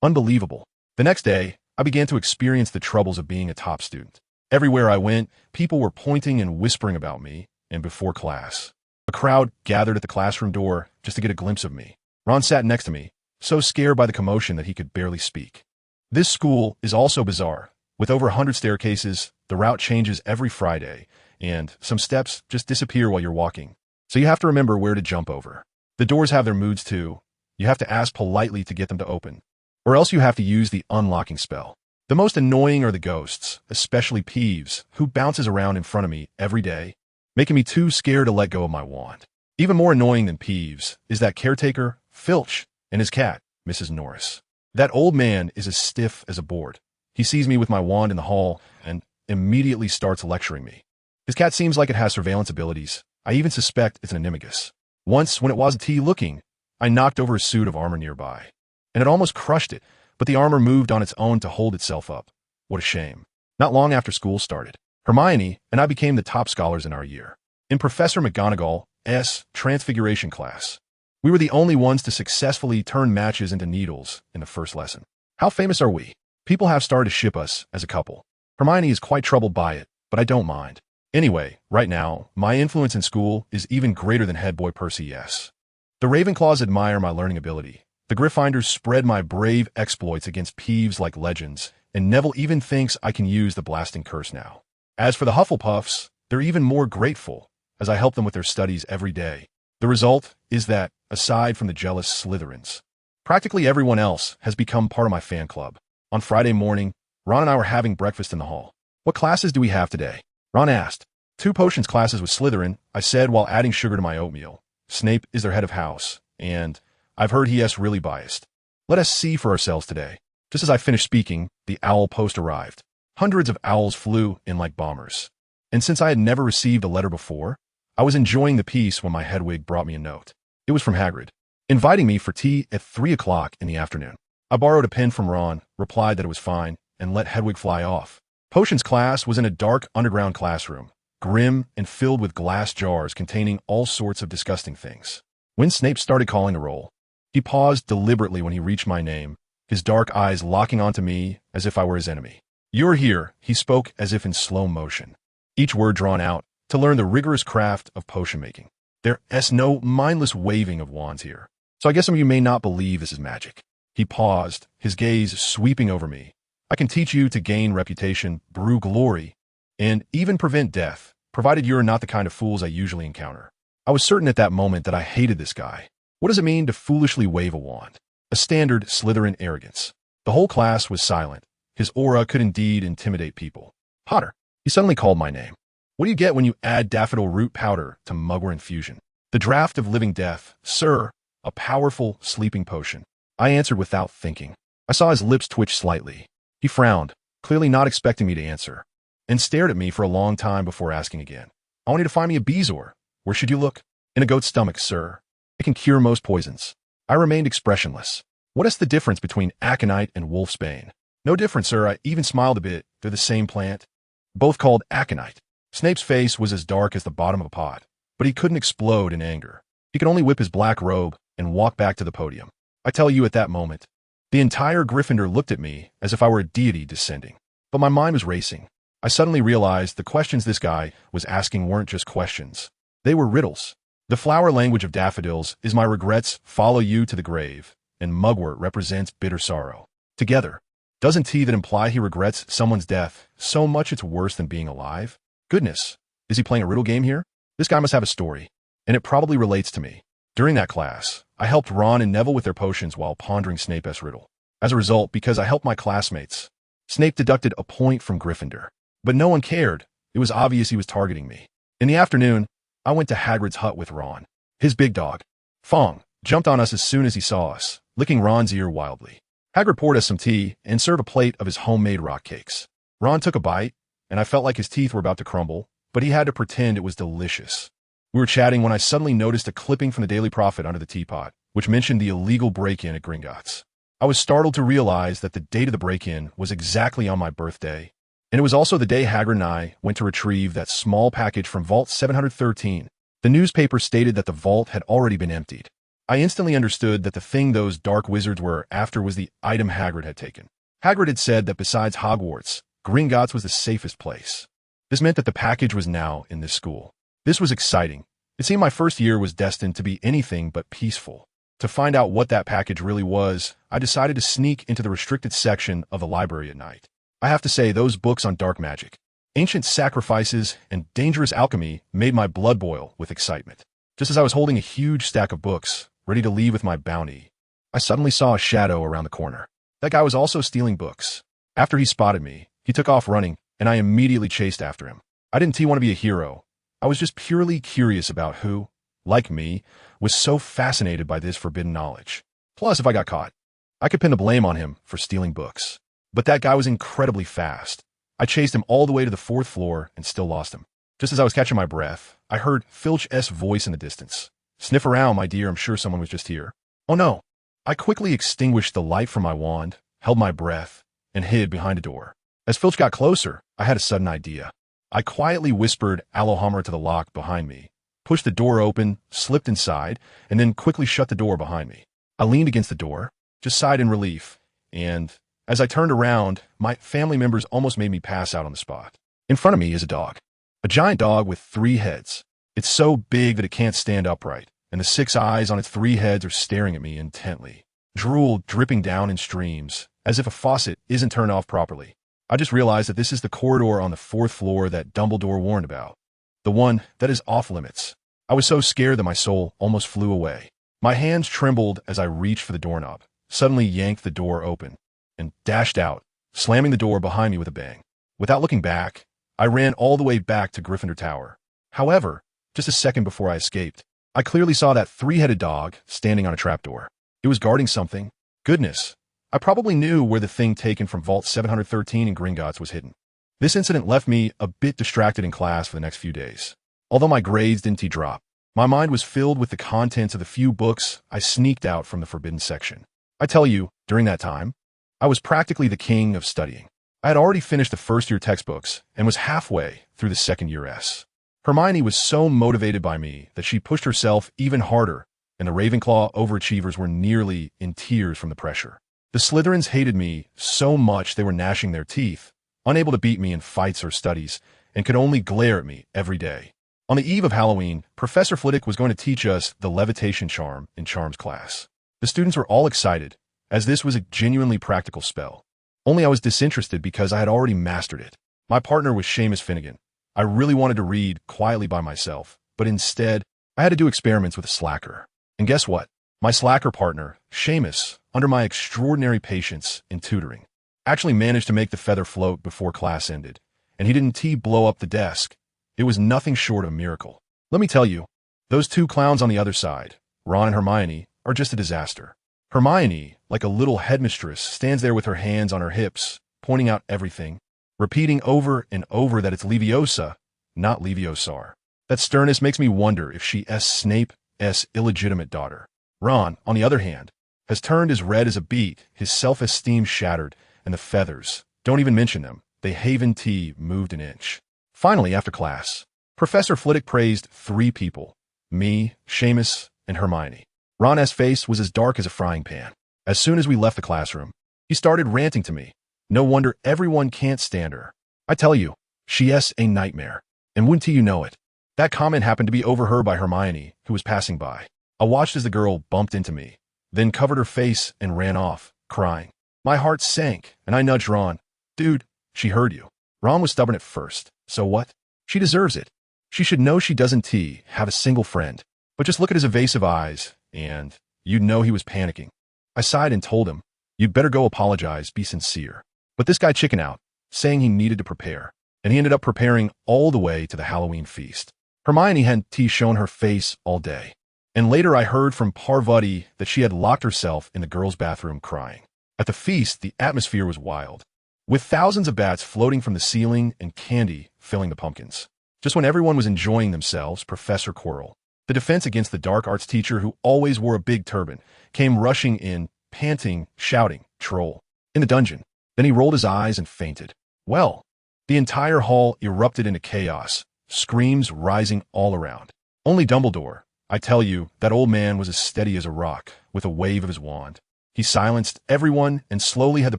Unbelievable. The next day, I began to experience the troubles of being a top student. Everywhere I went, people were pointing and whispering about me, and before class, a crowd gathered at the classroom door just to get a glimpse of me. Ron sat next to me, so scared by the commotion that he could barely speak. This school is also bizarre. With over 100 staircases, the route changes every Friday, and some steps just disappear while you're walking. So you have to remember where to jump over. The doors have their moods too. You have to ask politely to get them to open, or else you have to use the unlocking spell. The most annoying are the ghosts, especially Peeves, who bounces around in front of me every day, making me too scared to let go of my wand. Even more annoying than Peeves is that caretaker, Filch, and his cat, Mrs. Norris. That old man is as stiff as a board. He sees me with my wand in the hall and immediately starts lecturing me. His cat seems like it has surveillance abilities. I even suspect it's an animagus. Once, when it wasn't looking, I knocked over a suit of armor nearby, and it almost crushed it, but the armor moved on its own to hold itself up. What a shame. Not long after school started, Hermione and I became the top scholars in our year. In Professor McGonagall's Transfiguration class, we were the only ones to successfully turn matches into needles in the first lesson. How famous are we? People have started to ship us as a couple. Hermione is quite troubled by it, but I don't mind. Anyway, right now, my influence in school is even greater than head boy Percy S. The Ravenclaws admire my learning ability. The Gryffindors spread my brave exploits against Peeves like legends, and Neville even thinks I can use the blasting curse now. As for the Hufflepuffs, they're even more grateful, as I help them with their studies every day. The result is that, aside from the jealous Slytherins, practically everyone else has become part of my fan club. On Friday morning, Ron and I were having breakfast in the hall. What classes do we have today? Ron asked. 2 potions classes with Slytherin, I said while adding sugar to my oatmeal. Snape is their head of house, and I've heard he is really biased. Let us see for ourselves today. Just as I finished speaking, the owl post arrived. Hundreds of owls flew in like bombers. And since I had never received a letter before, I was enjoying the peace when my Hedwig brought me a note. It was from Hagrid, inviting me for tea at 3 o'clock in the afternoon. I borrowed a pen from Ron, replied that it was fine, and let Hedwig fly off. Potions class was in a dark underground classroom, grim and filled with glass jars containing all sorts of disgusting things. When Snape started calling the roll, he paused deliberately when he reached my name, his dark eyes locking onto me as if I were his enemy. "You're here," he spoke as if in slow motion, each word drawn out, to learn the rigorous craft of potion making. There's no mindless waving of wands here. So I guess some of you may not believe this is magic. He paused, his gaze sweeping over me. I can teach you to gain reputation, brew glory, and even prevent death, provided you're not the kind of fools I usually encounter. I was certain at that moment that I hated this guy. What does it mean to foolishly wave a wand? A standard Slytherin arrogance. The whole class was silent. His aura could indeed intimidate people. Potter. He suddenly called my name. What do you get when you add daffodil root powder to Mugwort infusion? The draught of living death, sir. A powerful sleeping potion. I answered without thinking. I saw his lips twitch slightly. He frowned, clearly not expecting me to answer, and stared at me for a long time before asking again. I want you to find me a bezoar. Where should you look? In a goat's stomach, sir. It can cure most poisons. I remained expressionless. What is the difference between aconite and wolfsbane? No difference, sir. I even smiled a bit. They're the same plant. Both called aconite. Snape's face was as dark as the bottom of a pot, but he couldn't explode in anger. He could only whip his black robe and walk back to the podium. I tell you, at that moment, the entire Gryffindor looked at me as if I were a deity descending. But my mind was racing. I suddenly realized the questions this guy was asking weren't just questions. They were riddles. The flower language of daffodils is my regrets follow you to the grave, and mugwort represents bitter sorrow. Together, doesn't he that imply he regrets someone's death so much it's worse than being alive? Goodness, is he playing a riddle game here? This guy must have a story, and it probably relates to me. During that class, I helped Ron and Neville with their potions while pondering Snape's riddle. As a result, because I helped my classmates, Snape deducted a point from Gryffindor. But no one cared. It was obvious he was targeting me. In the afternoon, I went to Hagrid's hut with Ron. His big dog, Fong, jumped on us as soon as he saw us, licking Ron's ear wildly. Hagrid poured us some tea and served a plate of his homemade rock cakes. Ron took a bite, and I felt like his teeth were about to crumble, but he had to pretend it was delicious. We were chatting when I suddenly noticed a clipping from the Daily Prophet under the teapot, which mentioned the illegal break-in at Gringotts. I was startled to realize that the date of the break-in was exactly on my birthday, and it was also the day Hagrid and I went to retrieve that small package from Vault 713. The newspaper stated that the vault had already been emptied. I instantly understood that the thing those dark wizards were after was the item Hagrid had taken. Hagrid had said that besides Hogwarts, Gringotts was the safest place. This meant that the package was now in this school. This was exciting. It seemed my first year was destined to be anything but peaceful. To find out what that package really was, I decided to sneak into the restricted section of the library at night. I have to say, those books on dark magic, ancient sacrifices, and dangerous alchemy made my blood boil with excitement. Just as I was holding a huge stack of books, ready to leave with my bounty, I suddenly saw a shadow around the corner. That guy was also stealing books. After he spotted me, he took off running, and I immediately chased after him. I didn't want to be a hero. I was just purely curious about who, like me, was so fascinated by this forbidden knowledge. Plus, if I got caught, I could pin the blame on him for stealing books. But that guy was incredibly fast. I chased him all the way to the 4th floor and still lost him. Just as I was catching my breath, I heard Filch's voice in the distance. "Sniff around, my dear, I'm sure someone was just here." Oh no. I quickly extinguished the light from my wand, held my breath, and hid behind a door. As Filch got closer, I had a sudden idea. I quietly whispered Alohomora to the lock behind me, pushed the door open, slipped inside, and then quickly shut the door behind me. I leaned against the door, just sighed in relief, and as I turned around, my family members almost made me pass out on the spot. In front of me is a dog. A giant dog with 3 heads. It's so big that it can't stand upright, and the 6 eyes on its 3 heads are staring at me intently. Drool dripping down in streams, as if a faucet isn't turned off properly. I just realized that this is the corridor on the 4th floor that Dumbledore warned about. The one that is off limits. I was so scared that my soul almost flew away. My hands trembled as I reached for the doorknob, suddenly yanked the door open, and dashed out, slamming the door behind me with a bang. Without looking back, I ran all the way back to Gryffindor Tower. However, just a second before I escaped, I clearly saw that 3-headed dog standing on a trapdoor. It was guarding something. Goodness, I probably knew where the thing taken from Vault 713 in Gringotts was hidden. This incident left me a bit distracted in class for the next few days. Although my grades didn't drop, my mind was filled with the contents of the few books I sneaked out from the forbidden section. I tell you, during that time, I was practically the king of studying. I had already finished the first-year textbooks and was halfway through the second-year S. Hermione was so motivated by me that she pushed herself even harder, and the Ravenclaw overachievers were nearly in tears from the pressure. The Slytherins hated me so much they were gnashing their teeth, unable to beat me in fights or studies, and could only glare at me every day. On the eve of Halloween, Professor Flitwick was going to teach us the levitation charm in Charms class. The students were all excited, as this was a genuinely practical spell. Only I was disinterested because I had already mastered it. My partner was Seamus Finnegan. I really wanted to read quietly by myself, but instead, I had to do experiments with a slacker. And guess what? My slacker partner, Seamus, under my extraordinary patience in tutoring, actually managed to make the feather float before class ended, and he didn't blow up the desk. It was nothing short of a miracle. Let me tell you, those 2 clowns on the other side, Ron and Hermione, are just a disaster. Hermione, like a little headmistress, stands there with her hands on her hips, pointing out everything, repeating over and over that it's Leviosa, not Leviosar. That sternness makes me wonder if she is Snape's illegitimate daughter. Ron, on the other hand, has turned as red as a beet, his self-esteem shattered, and the feathers, don't even mention them, they haven't moved an inch. Finally, after class, Professor Flitwick praised 3 people, me, Seamus, and Hermione. Ron's face was as dark as a frying pan. As soon as we left the classroom, he started ranting to me. No wonder everyone can't stand her. I tell you, she's a nightmare. And wouldn't you know it? That comment happened to be overheard by Hermione, who was passing by. I watched as the girl bumped into me, then covered her face and ran off, crying. My heart sank, and I nudged Ron. Dude, she heard you. Ron was stubborn at first. So what? She deserves it. She should know she doesn't have a single friend. But just look at his evasive eyes, and you'd know he was panicking. I sighed and told him, you'd better go apologize, be sincere. But this guy chickened out, saying he needed to prepare, and he ended up preparing all the way to the Halloween feast. Hermione hadn't shown her face all day. And later I heard from Parvati that she had locked herself in the girls' bathroom crying. At the feast, the atmosphere was wild, with thousands of bats floating from the ceiling and candy filling the pumpkins. Just when everyone was enjoying themselves, Professor Quirrell, the defense against the dark arts teacher who always wore a big turban, came rushing in panting, shouting, "Troll!" in the dungeon. Then he rolled his eyes and fainted. Well, the entire hall erupted into chaos, screams rising all around. Only Dumbledore, I tell you, that old man was as steady as a rock, with a wave of his wand. He silenced everyone and slowly had the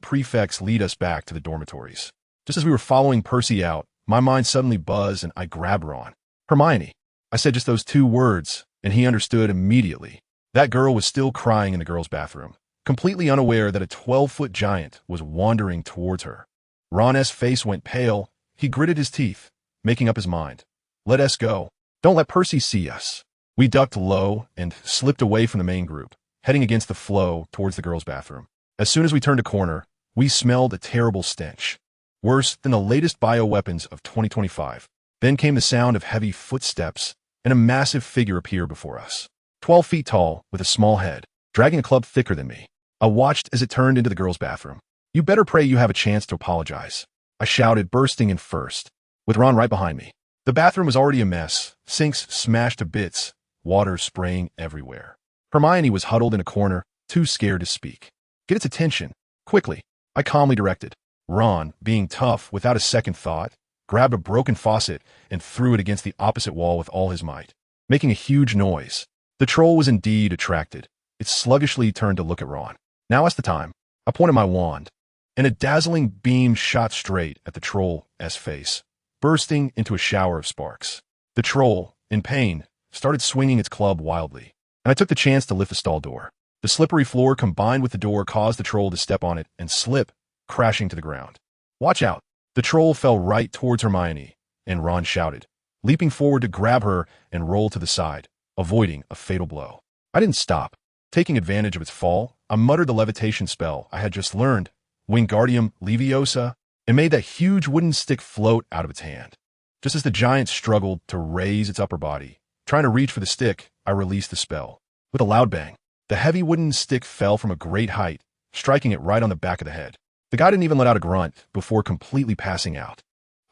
prefects lead us back to the dormitories. Just as we were following Percy out, my mind suddenly buzzed and I grabbed Ron. "Hermione." I said just those 2 words, and he understood immediately. That girl was still crying in the girls' bathroom, completely unaware that a 12-foot giant was wandering towards her. Ron's face went pale. He gritted his teeth, making up his mind. "Let us go. Don't let Percy see us." We ducked low and slipped away from the main group, heading against the flow towards the girls' bathroom. As soon as we turned a corner, we smelled a terrible stench, worse than the latest bioweapons of 2025. Then came the sound of heavy footsteps, and a massive figure appeared before us. 12 feet tall, with a small head, dragging a club thicker than me. I watched as it turned into the girls' bathroom. "You better pray you have a chance to apologize," I shouted, bursting in first, with Ron right behind me. The bathroom was already a mess, sinks smashed to bits, water spraying everywhere. Hermione was huddled in a corner, too scared to speak. "Get its attention, quickly," I calmly directed. Ron, being tough without a second thought, grabbed a broken faucet and threw it against the opposite wall with all his might, making a huge noise. The troll was indeed attracted. It sluggishly turned to look at Ron. "Now is the time." I pointed my wand, and a dazzling beam shot straight at the troll's face, bursting into a shower of sparks. The troll, in pain, started swinging its club wildly, and I took the chance to lift the stall door. The slippery floor combined with the door caused the troll to step on it and slip, crashing to the ground. "Watch out!" The troll fell right towards Hermione, and Ron shouted, leaping forward to grab her and roll to the side, avoiding a fatal blow. I didn't stop. Taking advantage of its fall, I muttered the levitation spell I had just learned, Wingardium Leviosa, and made that huge wooden stick float out of its hand. Just as the giant struggled to raise its upper body, trying to reach for the stick, I released the spell. With a loud bang, the heavy wooden stick fell from a great height, striking it right on the back of the head. The guy didn't even let out a grunt before completely passing out.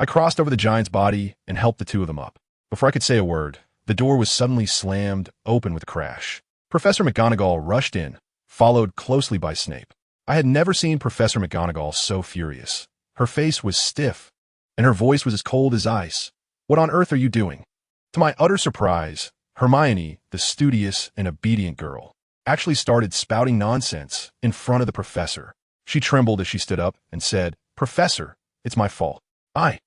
I crossed over the giant's body and helped the 2 of them up. Before I could say a word, the door was suddenly slammed open with a crash. Professor McGonagall rushed in, followed closely by Snape. I had never seen Professor McGonagall so furious. Her face was stiff, and her voice was as cold as ice. "What on earth are you doing?" To my utter surprise, Hermione, the studious and obedient girl, actually started spouting nonsense in front of the professor. She trembled as she stood up and said, "Professor, it's my fault. I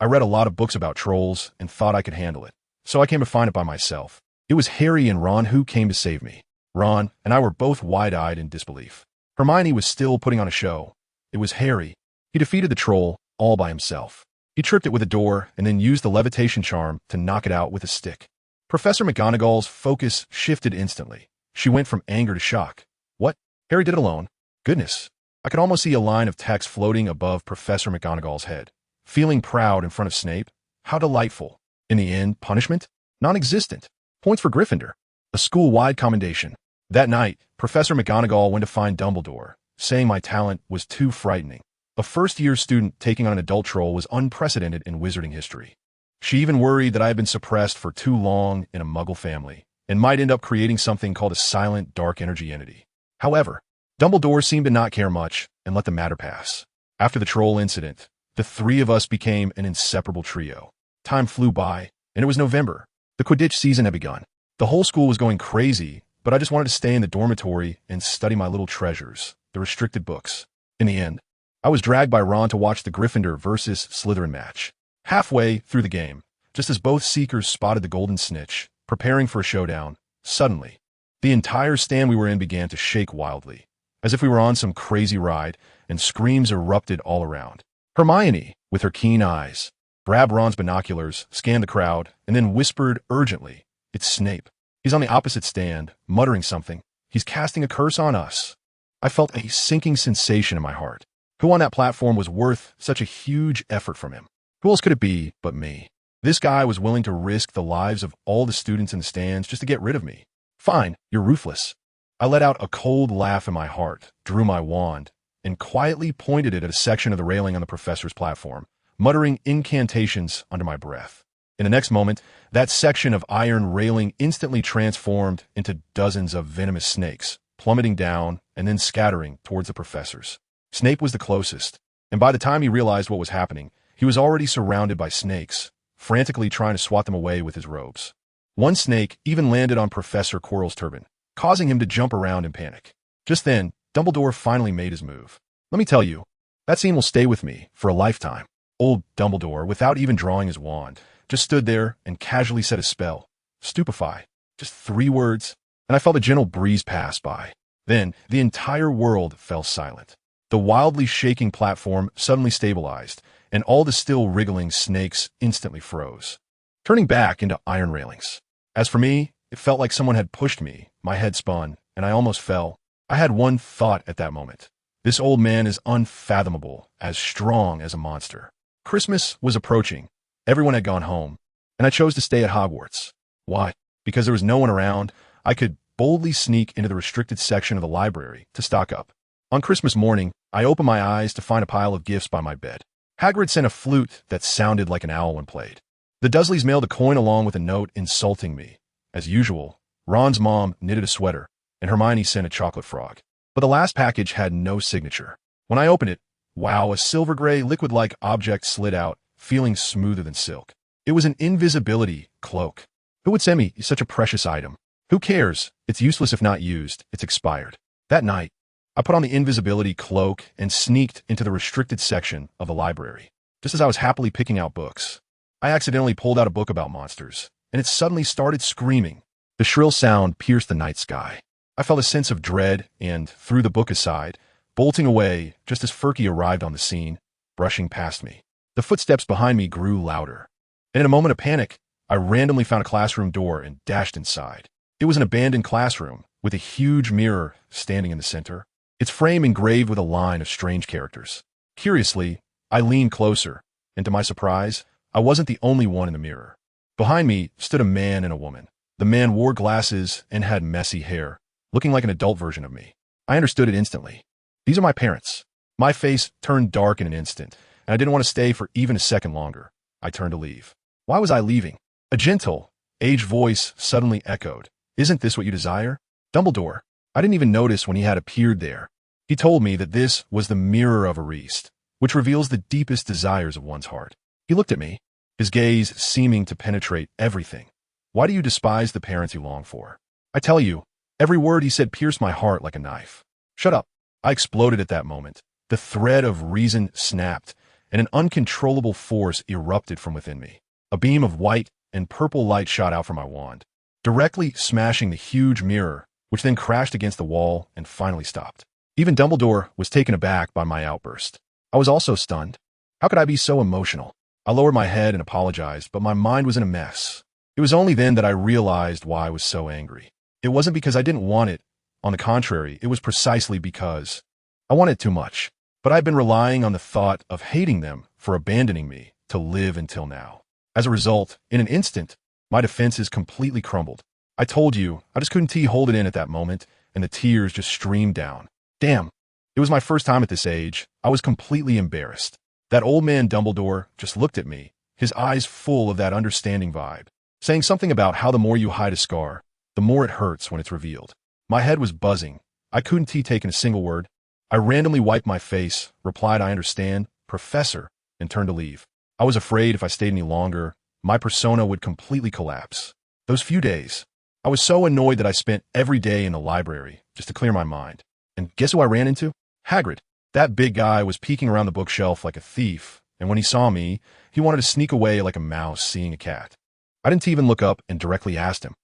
read a lot of books about trolls and thought I could handle it, so I came to find it by myself. It was Harry and Ron who came to save me." Ron and I were both wide-eyed in disbelief. Hermione was still putting on a show. It was Harry. He defeated the troll all by himself. He tripped it with a door and then used the levitation charm to knock it out with a stick. Professor McGonagall's focus shifted instantly. She went from anger to shock. "What? Harry did it alone? Goodness." I could almost see a line of text floating above Professor McGonagall's head. "Feeling proud in front of Snape? How delightful." In the end, punishment? Non-existent. Points for Gryffindor. A school-wide commendation. That night, Professor McGonagall went to find Dumbledore, saying my talent was too frightening. A first-year student taking on an adult troll was unprecedented in wizarding history. She even worried that I had been suppressed for too long in a Muggle family, and might end up creating something called a silent, dark energy entity. However, Dumbledore seemed to not care much and let the matter pass. After the troll incident, the 3 of us became an inseparable trio. Time flew by, and it was November. The Quidditch season had begun. The whole school was going crazy, but I just wanted to stay in the dormitory and study my little treasures, the restricted books. In the end, I was dragged by Ron to watch the Gryffindor versus Slytherin match. Halfway through the game, just as both seekers spotted the golden snitch, preparing for a showdown, suddenly, the entire stand we were in began to shake wildly, as if we were on some crazy ride, and screams erupted all around. Hermione, with her keen eyes, grabbed Ron's binoculars, scanned the crowd, and then whispered urgently, "It's Snape. He's on the opposite stand, muttering something. He's casting a curse on us." I felt a sinking sensation in my heart. Who on that platform was worth such a huge effort from him? Who else could it be but me? This guy was willing to risk the lives of all the students in the stands just to get rid of me. "Fine, you're ruthless." I let out a cold laugh in my heart, drew my wand, and quietly pointed it at a section of the railing on the professor's platform, muttering incantations under my breath. In the next moment, that section of iron railing instantly transformed into dozens of venomous snakes, plummeting down and then scattering towards the professors. Snape was the closest, and by the time he realized what was happening, he was already surrounded by snakes, frantically trying to swat them away with his robes. One snake even landed on Professor Quirrell's turban, causing him to jump around in panic. Just then, Dumbledore finally made his move. Let me tell you, that scene will stay with me for a lifetime. Old Dumbledore, without even drawing his wand, just stood there and casually said a spell. Stupefy. Just 3 words, and I felt a gentle breeze pass by. Then, the entire world fell silent. The wildly shaking platform suddenly stabilized, and all the still wriggling snakes instantly froze, turning back into iron railings. As for me, it felt like someone had pushed me, my head spun, and I almost fell. I had one thought at that moment. This old man is unfathomable, as strong as a monster. Christmas was approaching. Everyone had gone home, and I chose to stay at Hogwarts. Why? Because there was no one around. I could boldly sneak into the restricted section of the library to stock up. On Christmas morning, I opened my eyes to find a pile of gifts by my bed. Hagrid sent a flute that sounded like an owl when played. The Dursleys mailed a coin along with a note insulting me. As usual, Ron's mom knitted a sweater, and Hermione sent a chocolate frog. But the last package had no signature. When I opened it, wow, a silver gray, liquid-like object slid out, feeling smoother than silk. It was an invisibility cloak. Who would send me such a precious item? Who cares? It's useless if not used. It's expired. That night, I put on the invisibility cloak and sneaked into the restricted section of the library. Just as I was happily picking out books, I accidentally pulled out a book about monsters, and it suddenly started screaming. The shrill sound pierced the night sky. I felt a sense of dread and threw the book aside, bolting away just as Furky arrived on the scene, brushing past me. The footsteps behind me grew louder, and in a moment of panic, I randomly found a classroom door and dashed inside. It was an abandoned classroom with a huge mirror standing in the center, its frame engraved with a line of strange characters. Curiously, I leaned closer, and to my surprise, I wasn't the only one in the mirror. Behind me stood a man and a woman. The man wore glasses and had messy hair, looking like an adult version of me. I understood it instantly. These are my parents. My face turned dark in an instant, and I didn't want to stay for even a second longer. I turned to leave. Why was I leaving? A gentle, aged voice suddenly echoed. Isn't this what you desire? Dumbledore. I didn't even notice when he had appeared there. He told me that this was the mirror of Ariste, which reveals the deepest desires of one's heart. He looked at me, his gaze seeming to penetrate everything. Why do you despise the parents you long for? I tell you, every word he said pierced my heart like a knife. Shut up. I exploded at that moment. The thread of reason snapped, and an uncontrollable force erupted from within me. A beam of white and purple light shot out from my wand, directly smashing the huge mirror, which then crashed against the wall and finally stopped. Even Dumbledore was taken aback by my outburst. I was also stunned. How could I be so emotional? I lowered my head and apologized, but my mind was in a mess. It was only then that I realized why I was so angry. It wasn't because I didn't want it. On the contrary, it was precisely because I wanted too much. But I've been relying on the thought of hating them for abandoning me to live until now. As a result, in an instant, my defenses completely crumbled. I told you, I just couldn't hold it in at that moment, and the tears just streamed down. Damn, it was my first time at this age. I was completely embarrassed. That old man Dumbledore just looked at me, his eyes full of that understanding vibe, saying something about how the more you hide a scar, the more it hurts when it's revealed. My head was buzzing. I couldn't take in a single word. I randomly wiped my face, replied I understand, Professor, and turned to leave. I was afraid if I stayed any longer, my persona would completely collapse. Those few days, I was so annoyed that I spent every day in the library just to clear my mind. And guess who I ran into? Hagrid. That big guy was peeking around the bookshelf like a thief, and when he saw me, he wanted to sneak away like a mouse seeing a cat. I didn't even look up and directly asked him,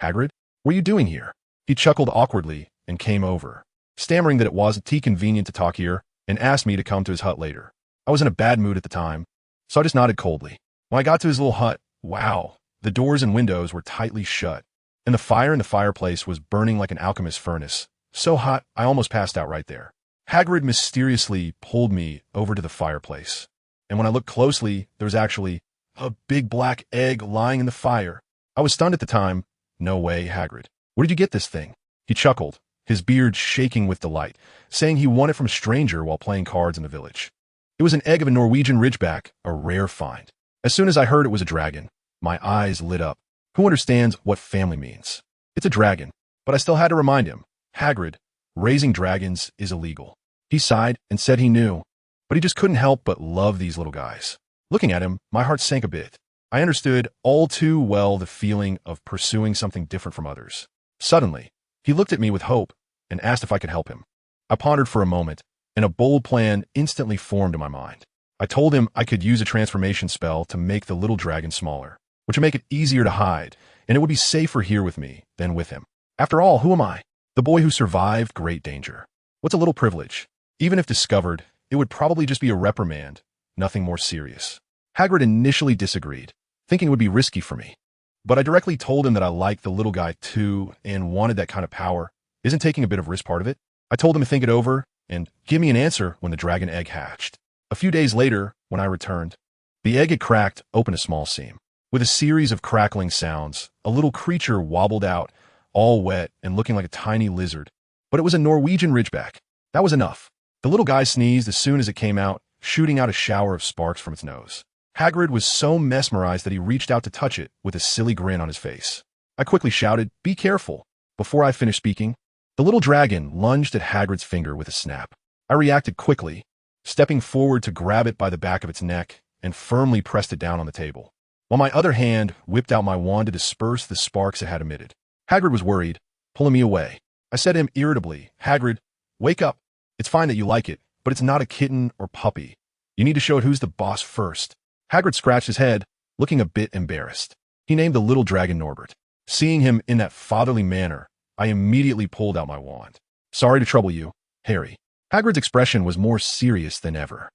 Hagrid, what are you doing here? He chuckled awkwardly and came over, stammering that it wasn't convenient to talk here, and asked me to come to his hut later. I was in a bad mood at the time, so I just nodded coldly. When I got to his little hut, wow, the doors and windows were tightly shut, and the fire in the fireplace was burning like an alchemist's furnace, so hot I almost passed out right there. Hagrid mysteriously pulled me over to the fireplace, and when I looked closely, there was actually a big black egg lying in the fire. I was stunned at the time. No way, Hagrid. Where did you get this thing? He chuckled, his beard shaking with delight, saying he won it from a stranger while playing cards in the village. It was an egg of a Norwegian ridgeback, a rare find. As soon as I heard it was a dragon, my eyes lit up. Who understands what family means? It's a dragon, but I still had to remind him. Hagrid, raising dragons is illegal. He sighed and said he knew, but he just couldn't help but love these little guys. Looking at him, my heart sank a bit. I understood all too well the feeling of pursuing something different from others. Suddenly, he looked at me with hope and asked if I could help him. I pondered for a moment, and a bold plan instantly formed in my mind. I told him I could use a transformation spell to make the little dragon smaller, which would make it easier to hide, and it would be safer here with me than with him. After all, who am I? The boy who survived great danger. What's a little privilege? Even if discovered, it would probably just be a reprimand, nothing more serious. Hagrid initially disagreed, thinking it would be risky for me. But I directly told him that I liked the little guy too and wanted that kind of power. Isn't taking a bit of risk part of it? I told him to think it over and give me an answer when the dragon egg hatched. A few days later, when I returned, the egg had cracked open a small seam. With a series of crackling sounds, a little creature wobbled out, all wet and looking like a tiny lizard. But it was a Norwegian ridgeback. That was enough. The little guy sneezed as soon as it came out, shooting out a shower of sparks from its nose. Hagrid was so mesmerized that he reached out to touch it with a silly grin on his face. I quickly shouted, "Be careful!" Before I finished speaking, the little dragon lunged at Hagrid's finger with a snap. I reacted quickly, stepping forward to grab it by the back of its neck and firmly pressed it down on the table, while my other hand whipped out my wand to disperse the sparks it had emitted. Hagrid was worried, pulling me away. I said to him irritably, "Hagrid, wake up. It's fine that you like it, but it's not a kitten or puppy. You need to show it who's the boss first." Hagrid scratched his head, looking a bit embarrassed. He named the little dragon Norbert. Seeing him in that fatherly manner, I immediately pulled out my wand. "Sorry to trouble you, Harry." Hagrid's expression was more serious than ever.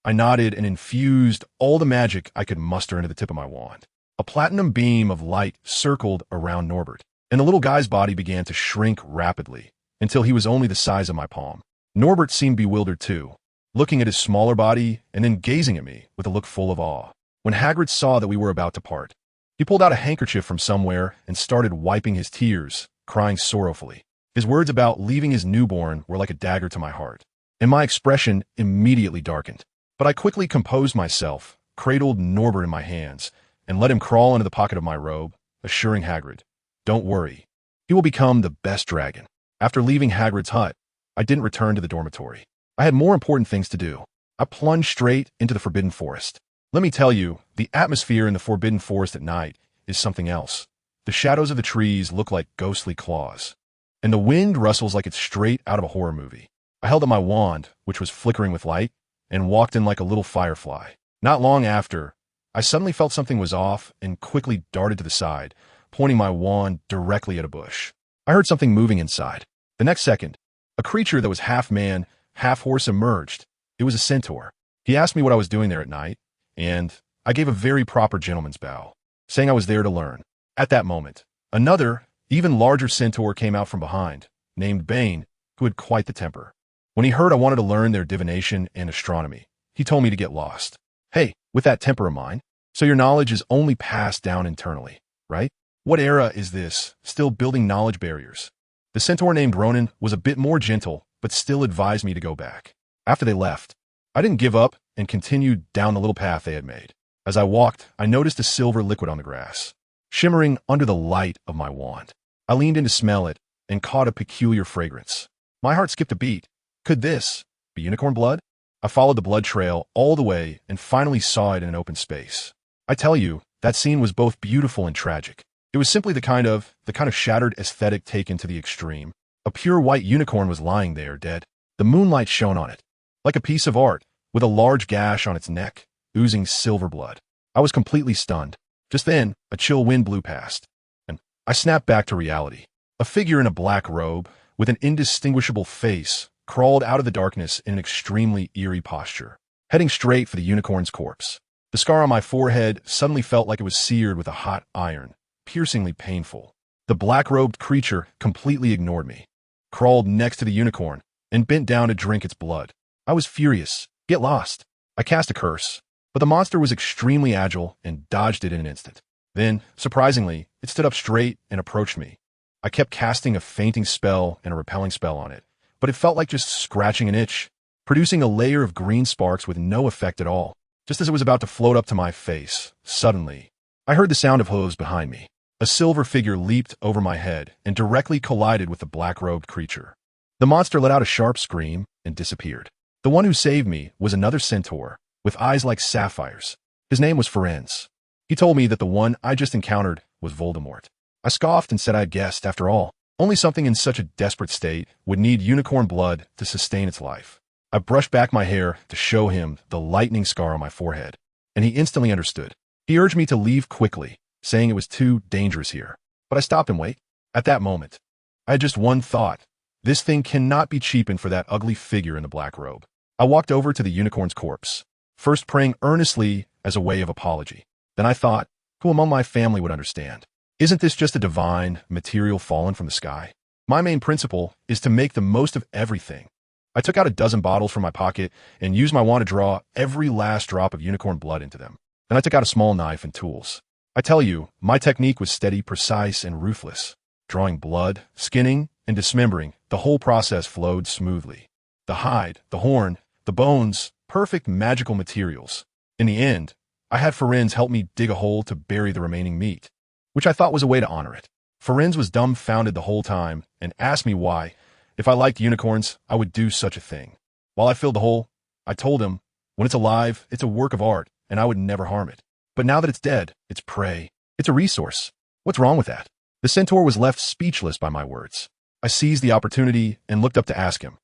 I nodded and infused all the magic I could muster into the tip of my wand. A platinum beam of light circled around Norbert, and the little guy's body began to shrink rapidly until he was only the size of my palm. Norbert seemed bewildered too, looking at his smaller body and then gazing at me with a look full of awe. When Hagrid saw that we were about to part, he pulled out a handkerchief from somewhere and started wiping his tears, crying sorrowfully. His words about leaving his newborn were like a dagger to my heart, and my expression immediately darkened. But I quickly composed myself, cradled Norbert in my hands, and let him crawl into the pocket of my robe, assuring Hagrid, "Don't worry, he will become the best dragon." After leaving Hagrid's hut, I didn't return to the dormitory. I had more important things to do. I plunged straight into the Forbidden Forest. Let me tell you, the atmosphere in the Forbidden Forest at night is something else. The shadows of the trees look like ghostly claws, and the wind rustles like it's straight out of a horror movie. I held up my wand, which was flickering with light, and walked in like a little firefly. Not long after, I suddenly felt something was off and quickly darted to the side, pointing my wand directly at a bush. I heard something moving inside. The next second, a creature that was half man, half horse emerged. It was a centaur. He asked me what I was doing there at night, and I gave a very proper gentleman's bow, saying I was there to learn. At that moment, another, even larger centaur came out from behind, named Bane, who had quite the temper. When he heard I wanted to learn their divination and astronomy, he told me to get lost. "Hey, with that temper of mine, so your knowledge is only passed down internally, right? What era is this, still building knowledge barriers?" The centaur named Ronan was a bit more gentle, but still advised me to go back. After they left, I didn't give up and continued down the little path they had made. As I walked, I noticed a silver liquid on the grass, shimmering under the light of my wand. I leaned in to smell it and caught a peculiar fragrance. My heart skipped a beat. Could this be unicorn blood? I followed the blood trail all the way and finally saw it in an open space. I tell you, that scene was both beautiful and tragic. It was simply the kind of shattered aesthetic taken to the extreme. A pure white unicorn was lying there, dead. The moonlight shone on it, like a piece of art, with a large gash on its neck, oozing silver blood. I was completely stunned. Just then, a chill wind blew past, and I snapped back to reality. A figure in a black robe, with an indistinguishable face, crawled out of the darkness in an extremely eerie posture, heading straight for the unicorn's corpse. The scar on my forehead suddenly felt like it was seared with a hot iron, piercingly painful. The black-robed creature completely ignored me, crawled next to the unicorn, and bent down to drink its blood. I was furious. Get lost. I cast a curse, but the monster was extremely agile and dodged it in an instant. Then, surprisingly, it stood up straight and approached me. I kept casting a fainting spell and a repelling spell on it, but it felt like just scratching an itch, producing a layer of green sparks with no effect at all. Just as it was about to float up to my face, suddenly, I heard the sound of hooves behind me. A silver figure leaped over my head and directly collided with the black-robed creature. The The monster let out a sharp scream and disappeared. The one who saved me was another centaur, with eyes like sapphires. His name was Ferenz. He told me that the one I just encountered was Voldemort. I scoffed and said I had guessed, after all. Only something in such a desperate state would need unicorn blood to sustain its life. I brushed back my hair to show him the lightning scar on my forehead, and he instantly understood. He urged me to leave quickly, saying it was too dangerous here. But I stopped him. Wait. At that moment, I had just one thought. This thing cannot be cheapened for that ugly figure in the black robe. I walked over to the unicorn's corpse, first praying earnestly as a way of apology. Then I thought, who among my family would understand? Isn't this just a divine material fallen from the sky? My main principle is to make the most of everything. I took out a dozen bottles from my pocket and used my wand to draw every last drop of unicorn blood into them. Then I took out a small knife and tools. I tell you, my technique was steady, precise, and ruthless. Drawing blood, skinning, and dismembering, the whole process flowed smoothly. The hide, the horn, the bones, perfect magical materials. In the end, I had Ferenz help me dig a hole to bury the remaining meat, which I thought was a way to honor it. Ferenz was dumbfounded the whole time and asked me why, if I liked unicorns, I would do such a thing. While I filled the hole, I told him, when it's alive, it's a work of art, and I would never harm it. But now that it's dead, it's prey. It's a resource. What's wrong with that? The centaur was left speechless by my words. I seized the opportunity and looked up to ask him,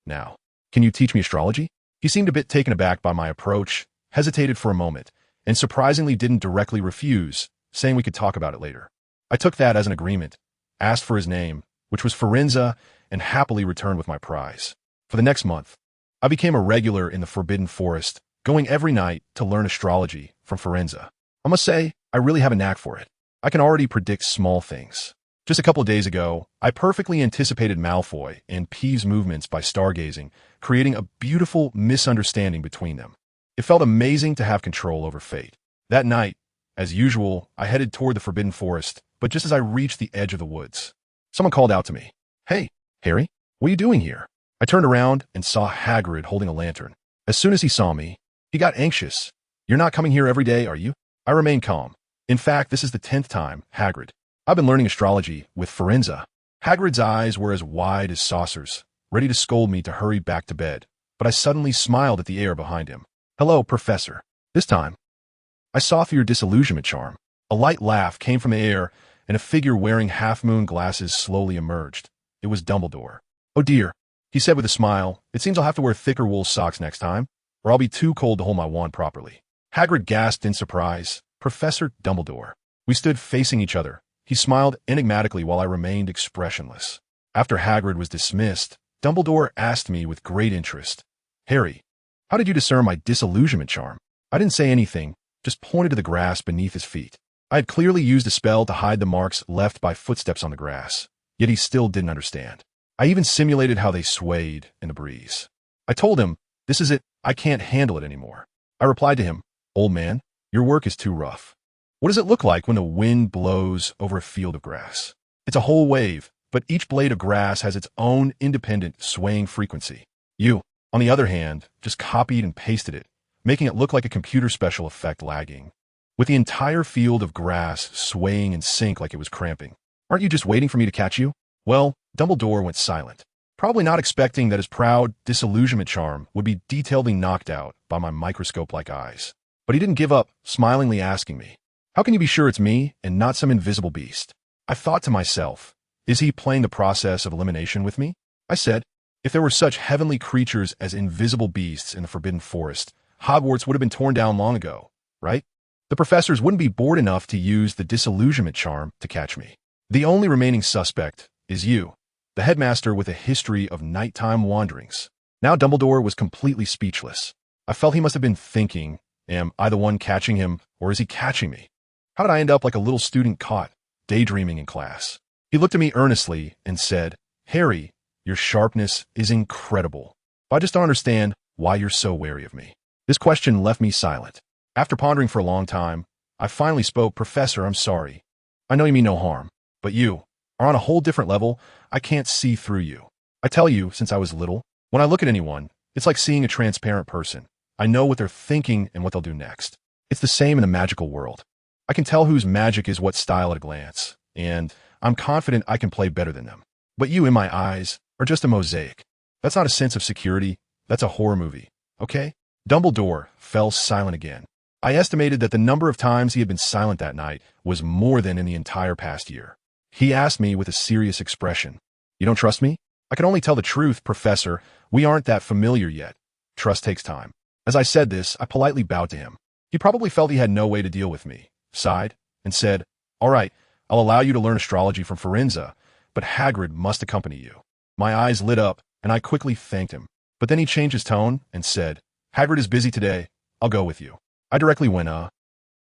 now, can you teach me astrology? He seemed a bit taken aback by my approach, hesitated for a moment, and surprisingly didn't directly refuse, saying we could talk about it later. I took that as an agreement, asked for his name, which was Ferenza, and happily returned with my prize. For the next month, I became a regular in the Forbidden Forest, going every night to learn astrology from Ferenza. I must say, I really have a knack for it. I can already predict small things. Just a couple of days ago, I perfectly anticipated Malfoy and Peeve's movements by stargazing, creating a beautiful misunderstanding between them. It felt amazing to have control over fate. That night, as usual, I headed toward the Forbidden Forest, but just as I reached the edge of the woods, someone called out to me, "Hey, Harry, what are you doing here?" I turned around and saw Hagrid holding a lantern. As soon as he saw me, he got anxious. "You're not coming here every day, are you?" I remained calm. "In fact, this is the 10th time, Hagrid. I've been learning astrology with Ferenza." Hagrid's eyes were as wide as saucers, ready to scold me to hurry back to bed, but I suddenly smiled at the air behind him. "Hello, Professor. This time, I saw through your disillusionment charm." A light laugh came from the air, and a figure wearing half-moon glasses slowly emerged. It was Dumbledore. "Oh dear," he said with a smile. "It seems I'll have to wear thicker wool socks next time, or I'll be too cold to hold my wand properly." Hagrid gasped in surprise. "Professor Dumbledore." We stood facing each other. He smiled enigmatically while I remained expressionless. After Hagrid was dismissed, Dumbledore asked me with great interest, "Harry, how did you discern my disillusionment charm?" I didn't say anything, just pointed to the grass beneath his feet. I had clearly used a spell to hide the marks left by footsteps on the grass, yet he still didn't understand. I even simulated how they swayed in the breeze. I told him, "This is it, I can't handle it anymore." I replied to him, "Old man, your work is too rough." What does it look like when the wind blows over a field of grass? It's a whole wave, but each blade of grass has its own independent swaying frequency. You, on the other hand, just copied and pasted it, making it look like a computer special effect lagging, with the entire field of grass swaying in sync like it was cramping. "Aren't you just waiting for me to catch you?" Well, Dumbledore went silent, probably not expecting that his proud disillusionment charm would be detailedly knocked out by my microscope-like eyes. But he didn't give up, smilingly asking me, "How can you be sure it's me and not some invisible beast?" I thought to myself, is he playing the process of elimination with me? I said, if there were such heavenly creatures as invisible beasts in the Forbidden Forest, Hogwarts would have been torn down long ago, right? The professors wouldn't be bored enough to use the disillusionment charm to catch me. The only remaining suspect is you, the headmaster with a history of nighttime wanderings. Now Dumbledore was completely speechless. I felt he must have been thinking, am I the one catching him, or is he catching me? How did I end up like a little student caught, daydreaming in class? He looked at me earnestly and said, "Harry, your sharpness is incredible. But I just don't understand why you're so wary of me." This question left me silent. After pondering for a long time, I finally spoke. "Professor, I'm sorry. I know you mean no harm, but you are on a whole different level. I can't see through you. I tell you, since I was little, when I look at anyone, it's like seeing a transparent person. I know what they're thinking and what they'll do next. It's the same in the magical world. I can tell whose magic is what style at a glance, and I'm confident I can play better than them. But you, in my eyes, are just a mosaic. That's not a sense of security. That's a horror movie. Okay? Dumbledore fell silent again. I estimated that the number of times he had been silent that night was more than in the entire past year. He asked me with a serious expression, "You don't trust me?" "I can only tell the truth, Professor. We aren't that familiar yet. Trust takes time." As I said this, I politely bowed to him. He probably felt he had no way to deal with me, sighed, and said, "All right, I'll allow you to learn astrology from Forenza, but Hagrid must accompany you." My eyes lit up, and I quickly thanked him. But then he changed his tone and said, "Hagrid is busy today. I'll go with you." I directly went,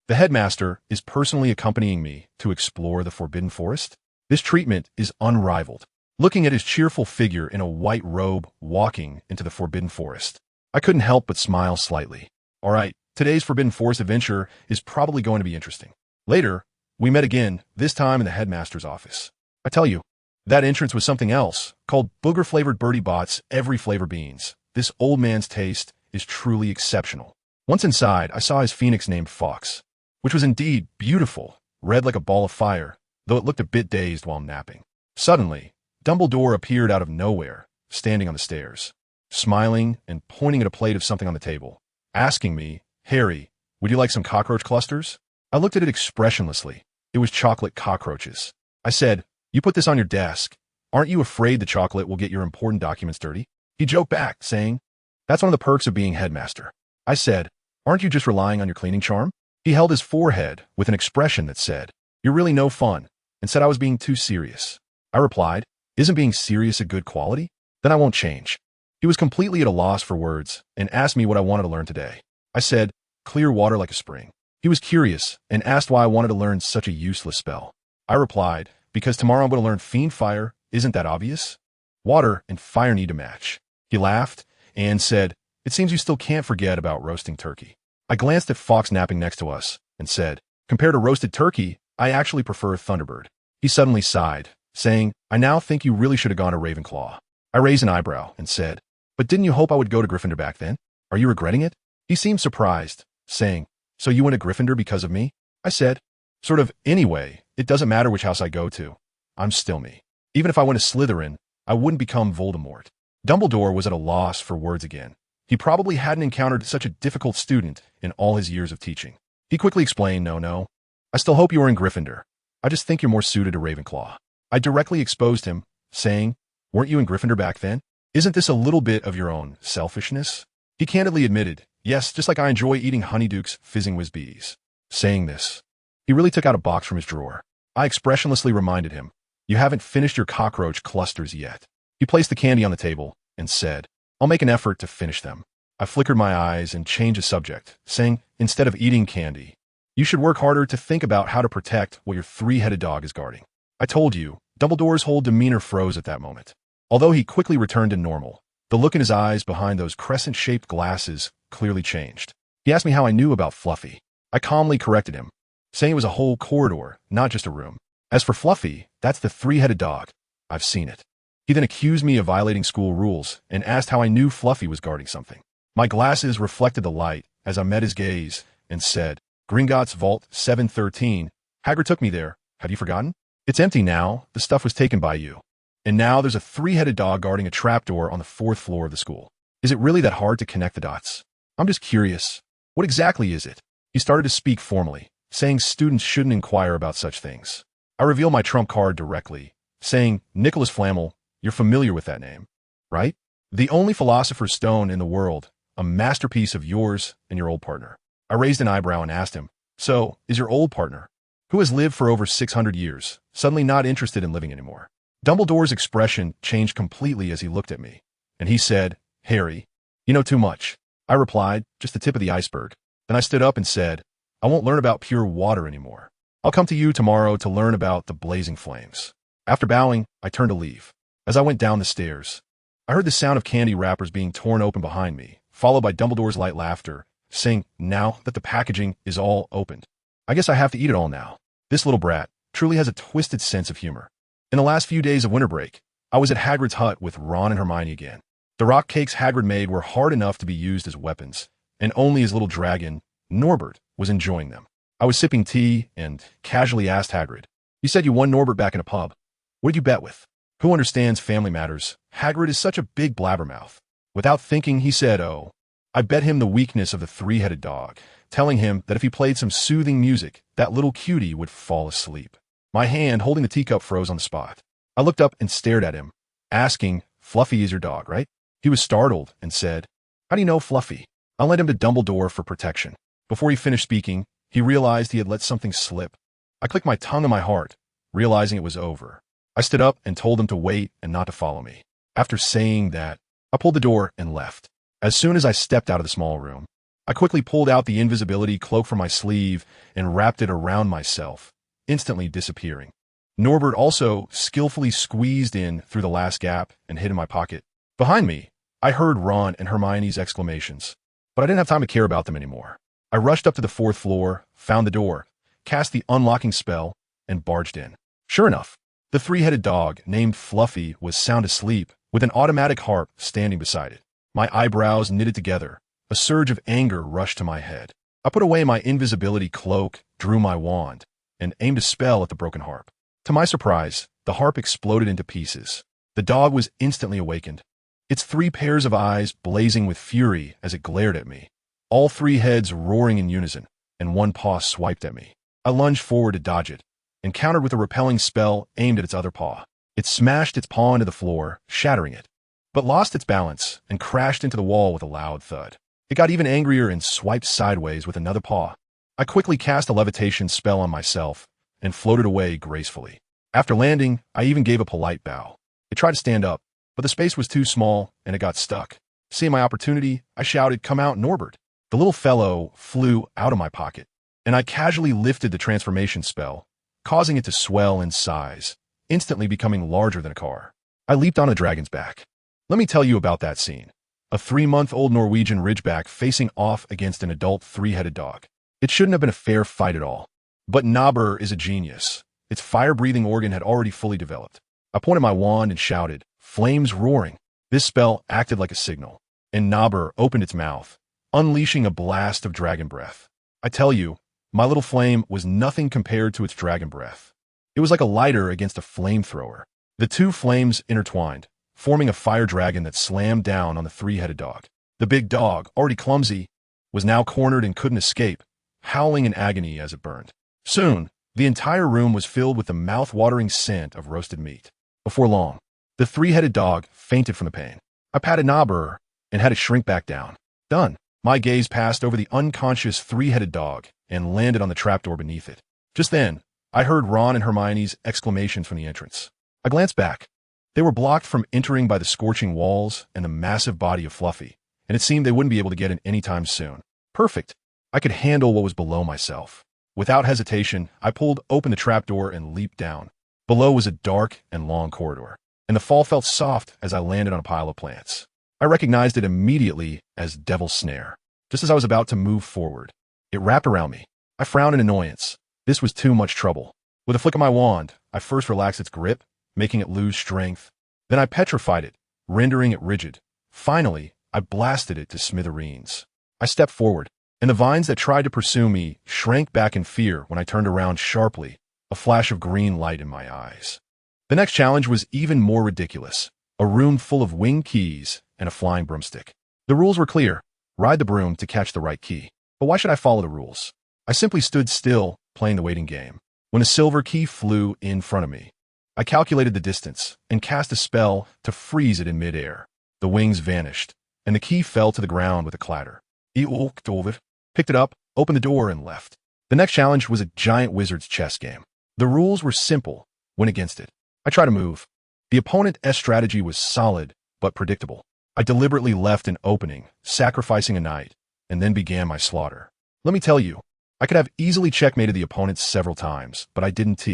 The headmaster is personally accompanying me to explore the Forbidden Forest? This treatment is unrivaled. Looking at his cheerful figure in a white robe walking into the Forbidden Forest, I couldn't help but smile slightly. All right, today's Forbidden Forest adventure is probably going to be interesting. Later, we met again, this time in the headmaster's office. I tell you, that entrance was something else, called booger-flavored Birdie Bott's every flavor beans. This old man's taste is truly exceptional. Once inside, I saw his phoenix named Fox, which was indeed beautiful, red like a ball of fire, though it looked a bit dazed while napping. Suddenly, Dumbledore appeared out of nowhere, standing on the stairs, smiling and pointing at a plate of something on the table, asking me, "Harry, would you like some cockroach clusters?" I looked at it expressionlessly. It was chocolate cockroaches. I said, "You put this on your desk. Aren't you afraid the chocolate will get your important documents dirty?" He joked back, saying, "That's one of the perks of being headmaster." I said, "Aren't you just relying on your cleaning charm?" He held his forehead with an expression that said, "You're really no fun," and said I was being too serious. I replied, "Isn't being serious a good quality? Then I won't change." He was completely at a loss for words and asked me what I wanted to learn today. I said, "Clear water like a spring." He was curious and asked why I wanted to learn such a useless spell. I replied, "Because tomorrow I'm going to learn Fiend Fire. Isn't that obvious? Water and fire need to match." He laughed and said, "It seems you still can't forget about roasting turkey." I glanced at Fox napping next to us and said, "Compared to roasted turkey, I actually prefer Thunderbird." He suddenly sighed, saying, "I now think you really should have gone to Ravenclaw." I raised an eyebrow and said, "But didn't you hope I would go to Gryffindor back then? Are you regretting it?" He seemed surprised, saying, "So you went to Gryffindor because of me?" I said, "Sort of. Anyway, it doesn't matter which house I go to. I'm still me. Even if I went to Slytherin, I wouldn't become Voldemort." Dumbledore was at a loss for words again. He probably hadn't encountered such a difficult student in all his years of teaching. He quickly explained, No, I still hope you are in Gryffindor. I just think you're more suited to Ravenclaw." I directly exposed him, saying, "Weren't you in Gryffindor back then? Isn't this a little bit of your own selfishness?" He candidly admitted, "Yes, just like I enjoy eating Honeydukes Fizzing Whiz Bees." Saying this, he really took out a box from his drawer. I expressionlessly reminded him, "You haven't finished your cockroach clusters yet." He placed the candy on the table and said, "I'll make an effort to finish them." I flickered my eyes and changed the subject, saying, "Instead of eating candy, you should work harder to think about how to protect what your three-headed dog is guarding." I told you, Dumbledore's whole demeanor froze at that moment. Although he quickly returned to normal, the look in his eyes behind those crescent-shaped glasses clearly changed. He asked me how I knew about Fluffy. I calmly corrected him, saying it was a whole corridor, not just a room. As for Fluffy, that's the three-headed dog. I've seen it. He then accused me of violating school rules and asked how I knew Fluffy was guarding something. My glasses reflected the light as I met his gaze and said, "Gringotts Vault 713. Hagrid took me there. Have you forgotten? It's empty now. The stuff was taken by you. And now there's a three-headed dog guarding a trapdoor on the 4th floor of the school. Is it really that hard to connect the dots? I'm just curious. What exactly is it?" He started to speak formally, saying students shouldn't inquire about such things. I revealed my trump card directly, saying, "Nicholas Flamel, you're familiar with that name, right? The only philosopher's stone in the world, a masterpiece of yours and your old partner." I raised an eyebrow and asked him, "So, is your old partner, who has lived for over 600 years, suddenly not interested in living anymore?" Dumbledore's expression changed completely as he looked at me, and he said, "Harry, you know too much." I replied, "Just the tip of the iceberg." Then I stood up and said, "I won't learn about pure water anymore. I'll come to you tomorrow to learn about the blazing flames." After bowing, I turned to leave. As I went down the stairs, I heard the sound of candy wrappers being torn open behind me, followed by Dumbledore's light laughter, saying, "Now that the packaging is all opened, I guess I have to eat it all now." This little brat truly has a twisted sense of humor. In the last few days of winter break, I was at Hagrid's hut with Ron and Hermione again. The rock cakes Hagrid made were hard enough to be used as weapons, and only his little dragon, Norbert, was enjoying them. I was sipping tea and casually asked Hagrid, "You said you won Norbert back in a pub. What did you bet with?" Who understands family matters? Hagrid is such a big blabbermouth. Without thinking, he said, "Oh." I bet him the weakness of the three-headed dog, telling him that if he played some soothing music, that little cutie would fall asleep. My hand holding the teacup froze on the spot. I looked up and stared at him, asking, "Fluffy is your dog, right?" He was startled and said, "How do you know Fluffy?" I led him to Dumbledore for protection. Before he finished speaking, he realized he had let something slip. I clicked my tongue on my heart, realizing it was over. I stood up and told him to wait and not to follow me. After saying that, I pulled the door and left. As soon as I stepped out of the small room, I quickly pulled out the invisibility cloak from my sleeve and wrapped it around myself, instantly disappearing. Norbert also skillfully squeezed in through the last gap and hid in my pocket. Behind me, I heard Ron and Hermione's exclamations, but I didn't have time to care about them anymore. I rushed up to the 4th floor, found the door, cast the unlocking spell, and barged in. Sure enough, the three-headed dog, named Fluffy, was sound asleep, with an automatic harp standing beside it. My eyebrows knitted together. A surge of anger rushed to my head. I put away my invisibility cloak, drew my wand, and aimed a spell at the broken harp. To my surprise, the harp exploded into pieces. The dog was instantly awakened, its 3 pairs of eyes blazing with fury as it glared at me, all 3 heads roaring in unison, and 1 paw swiped at me. I lunged forward to dodge it, and countered with a repelling spell aimed at its other paw. It smashed its paw into the floor, shattering it, but lost its balance and crashed into the wall with a loud thud. It got even angrier and swiped sideways with another paw. I quickly cast a levitation spell on myself and floated away gracefully. After landing, I even gave a polite bow. It tried to stand up, but the space was too small and it got stuck. Seeing my opportunity, I shouted, "Come out, Norbert." The little fellow flew out of my pocket, and I casually lifted the transformation spell, causing it to swell in size, instantly becoming larger than a car. I leaped on a dragon's back. Let me tell you about that scene. A 3-month-old Norwegian Ridgeback facing off against an adult 3-headed dog. It shouldn't have been a fair fight at all. But Nobber is a genius. Its fire-breathing organ had already fully developed. I pointed my wand and shouted, "Flames roaring." This spell acted like a signal, and Nobber opened its mouth, unleashing a blast of dragon breath. I tell you, my little flame was nothing compared to its dragon breath. It was like a lighter against a flamethrower. The 2 flames intertwined, forming a fire dragon that slammed down on the 3-headed dog. The big dog, already clumsy, was now cornered and couldn't escape, howling in agony as it burned. Soon, the entire room was filled with the mouth-watering scent of roasted meat. Before long, the 3-headed dog fainted from the pain. I patted Nobber and had it shrink back down. Done. My gaze passed over the unconscious 3-headed dog and landed on the trapdoor beneath it. Just then, I heard Ron and Hermione's exclamations from the entrance. I glanced back. They were blocked from entering by the scorching walls and the massive body of Fluffy, and it seemed they wouldn't be able to get in anytime soon. Perfect. I could handle what was below myself. Without hesitation, I pulled open the trapdoor and leaped down. Below was a dark and long corridor, and the fall felt soft as I landed on a pile of plants. I recognized it immediately as Devil's Snare. Just as I was about to move forward, it wrapped around me. I frowned in annoyance. This was too much trouble. With a flick of my wand, I first relaxed its grip, making it lose strength. Then I petrified it, rendering it rigid. Finally, I blasted it to smithereens. I stepped forward, and the vines that tried to pursue me shrank back in fear when I turned around sharply, a flash of green light in my eyes. The next challenge was even more ridiculous. A room full of winged keys and a flying broomstick. The rules were clear. Ride the broom to catch the right key. But why should I follow the rules? I simply stood still, playing the waiting game, when a silver key flew in front of me. I calculated the distance and cast a spell to freeze it in midair. The wings vanished, and the key fell to the ground with a clatter. I walked over, picked it up, opened the door, and left. The next challenge was a giant wizard's chess game. The rules were simple. Went against it. I tried to move. The opponent's strategy was solid, but predictable. I deliberately left an opening, sacrificing a knight, and then began my slaughter. Let me tell you, I could have easily checkmated the opponent several times, but I didn't.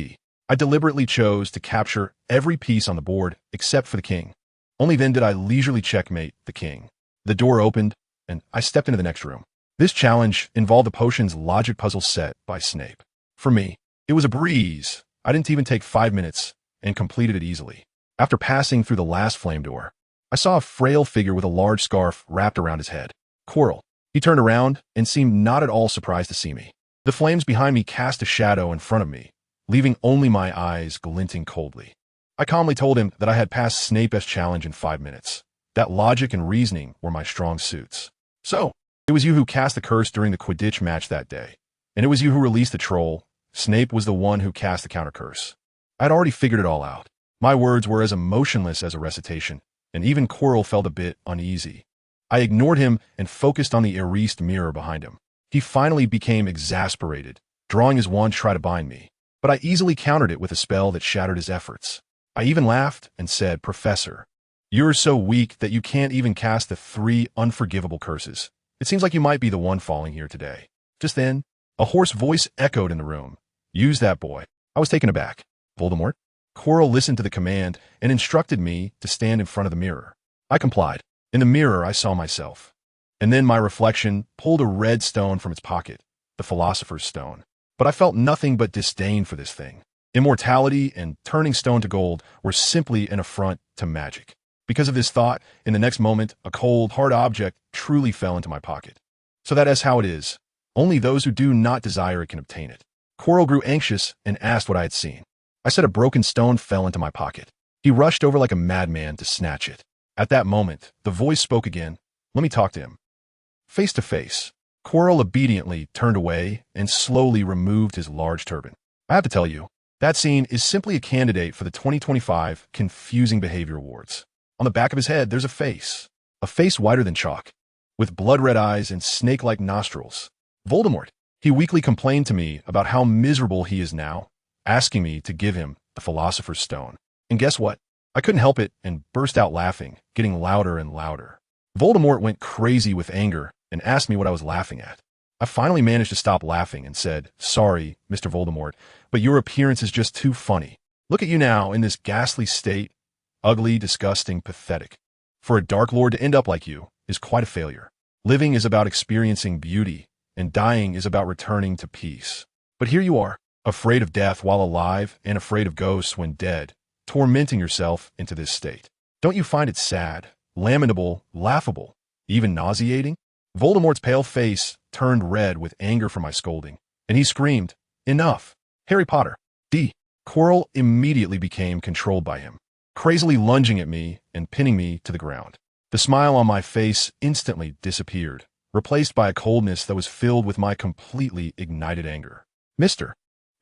I deliberately chose to capture every piece on the board except for the king. Only then did I leisurely checkmate the king. The door opened, and I stepped into the next room. This challenge involved the potions logic puzzle set by Snape. For me, it was a breeze. I didn't even take 5 minutes and completed it easily. After passing through the last flame door, I saw a frail figure with a large scarf wrapped around his head. Quirrell. He turned around and seemed not at all surprised to see me. The flames behind me cast a shadow in front of me, leaving only my eyes glinting coldly. I calmly told him that I had passed Snape's challenge in 5 minutes. That logic and reasoning were my strong suits. So, it was you who cast the curse during the Quidditch match that day. And it was you who released the troll. Snape was the one who cast the counter curse. I'd already figured it all out. My words were as emotionless as a recitation, and even Quirrell felt a bit uneasy. I ignored him and focused on the erased mirror behind him. He finally became exasperated, drawing his wand to try to bind me. But I easily countered it with a spell that shattered his efforts. I even laughed and said, "Professor, you're so weak that you can't even cast the 3 unforgivable curses. It seems like you might be the one falling here today." Just then, a hoarse voice echoed in the room. "Use that, boy." I was taken aback. "Voldemort?" Quirrell listened to the command and instructed me to stand in front of the mirror. I complied. In the mirror, I saw myself. And then my reflection pulled a red stone from its pocket, the Philosopher's Stone. But I felt nothing but disdain for this thing. Immortality and turning stone to gold were simply an affront to magic. Because of this thought, in the next moment, a cold, hard object truly fell into my pocket. So that is how it is. Only those who do not desire it can obtain it. Quirrell grew anxious and asked what I had seen. I said a broken stone fell into my pocket. He rushed over like a madman to snatch it. At that moment, the voice spoke again. Let me talk to him. Face to face, Quirrell obediently turned away and slowly removed his large turban. I have to tell you, that scene is simply a candidate for the 2025 Confusing Behavior Awards. On the back of his head, there's a face whiter than chalk, with blood-red eyes and snake-like nostrils. Voldemort. He weakly complained to me about how miserable he is now, asking me to give him the Philosopher's Stone. And guess what? I couldn't help it and burst out laughing, getting louder and louder. Voldemort went crazy with anger and asked me what I was laughing at. I finally managed to stop laughing and said, "Sorry, Mr. Voldemort, but your appearance is just too funny. Look at you now in this ghastly state. Ugly, disgusting, pathetic. For a Dark Lord to end up like you is quite a failure. Living is about experiencing beauty, and dying is about returning to peace. But here you are, afraid of death while alive and afraid of ghosts when dead, tormenting yourself into this state. Don't you find it sad, lamentable, laughable, even nauseating?" Voldemort's pale face turned red with anger for my scolding, and he screamed, "Enough! Harry Potter! D." Quirrell immediately became controlled by him, crazily lunging at me and pinning me to the ground. The smile on my face instantly disappeared, replaced by a coldness that was filled with my completely ignited anger. "Mr.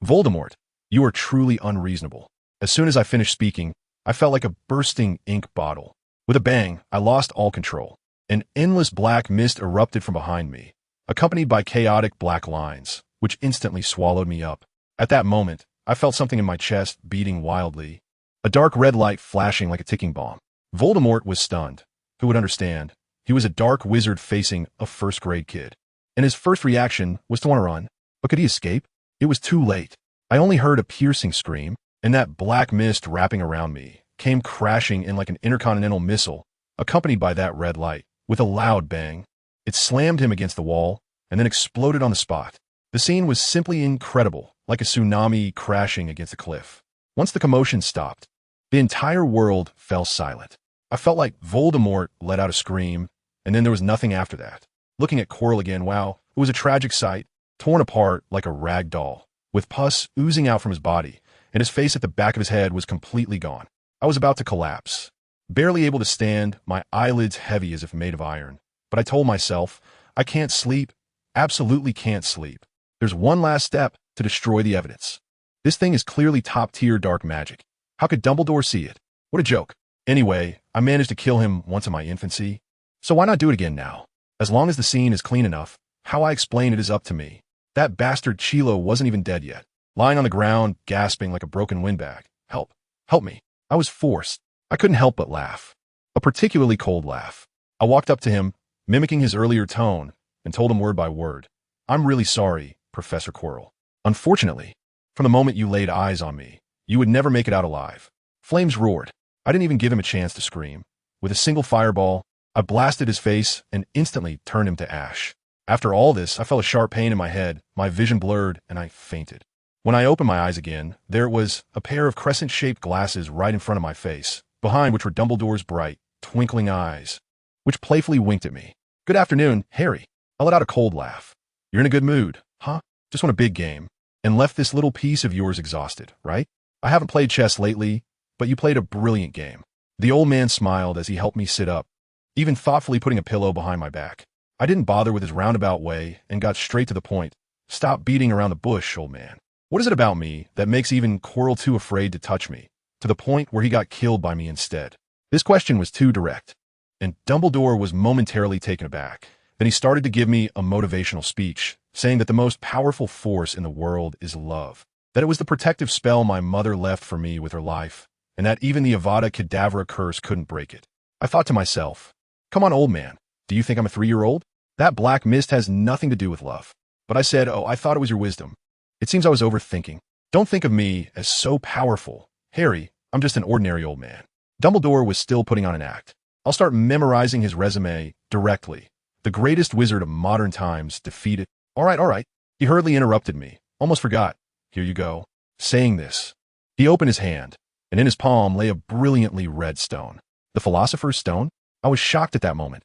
Voldemort, you are truly unreasonable." As soon as I finished speaking, I felt like a bursting ink bottle. With a bang, I lost all control. An endless black mist erupted from behind me, accompanied by chaotic black lines, which instantly swallowed me up. At that moment, I felt something in my chest beating wildly, a dark red light flashing like a ticking bomb. Voldemort was stunned. Who would understand? He was a dark wizard facing a first-grade kid. And his first reaction was to want to run. But could he escape? It was too late. I only heard a piercing scream, and that black mist wrapping around me came crashing in like an intercontinental missile, accompanied by that red light. With a loud bang, it slammed him against the wall and then exploded on the spot. The scene was simply incredible, like a tsunami crashing against a cliff. Once the commotion stopped, the entire world fell silent. I felt like Voldemort let out a scream, and then there was nothing after that. Looking at Quirrell again, wow, it was a tragic sight, torn apart like a rag doll, with pus oozing out from his body, and his face at the back of his head was completely gone. I was about to collapse. Barely able to stand, my eyelids heavy as if made of iron. But I told myself, I can't sleep, absolutely can't sleep. There's one last step to destroy the evidence. This thing is clearly top-tier dark magic. How could Dumbledore see it? What a joke. Anyway, I managed to kill him once in my infancy. So why not do it again now? As long as the scene is clean enough, how I explain it is up to me. That bastard Chilo wasn't even dead yet, lying on the ground, gasping like a broken windbag. Help. Help me. I was forced. I couldn't help but laugh. A particularly cold laugh. I walked up to him, mimicking his earlier tone, and told him word by word, "I'm really sorry, Professor Quirrell. Unfortunately, from the moment you laid eyes on me, you would never make it out alive." Flames roared. I didn't even give him a chance to scream. With a single fireball, I blasted his face and instantly turned him to ash. After all this, I felt a sharp pain in my head, my vision blurred, and I fainted. When I opened my eyes again, there was a pair of crescent-shaped glasses right in front of my face, behind which were Dumbledore's bright, twinkling eyes, which playfully winked at me. "Good afternoon, Harry." I let out a cold laugh. "You're in a good mood, huh? Just won a big game, and left this little piece of yours exhausted, right? I haven't played chess lately, but you played a brilliant game. The old man smiled as he helped me sit up, even thoughtfully putting a pillow behind my back. I didn't bother with his roundabout way and got straight to the point. Stop beating around the bush, old man. What is it about me that makes even Quirrell too afraid to touch me, to the point where he got killed by me instead? This question was too direct, and Dumbledore was momentarily taken aback. Then he started to give me a motivational speech, saying that the most powerful force in the world is love, that it was the protective spell my mother left for me with her life, and that even the Avada Kedavra curse couldn't break it. I thought to myself, come on, old man, do you think I'm a 3-year-old? That black mist has nothing to do with love. But I said, oh, I thought it was your wisdom. It seems I was overthinking. Don't think of me as so powerful. Harry, I'm just an ordinary old man. Dumbledore was still putting on an act. I'll start memorizing his resume directly. The greatest wizard of modern times defeated. All right. He hurriedly interrupted me. Almost forgot. Here you go. Saying this, he opened his hand, and in his palm lay a brilliantly red stone. The Philosopher's Stone? I was shocked at that moment.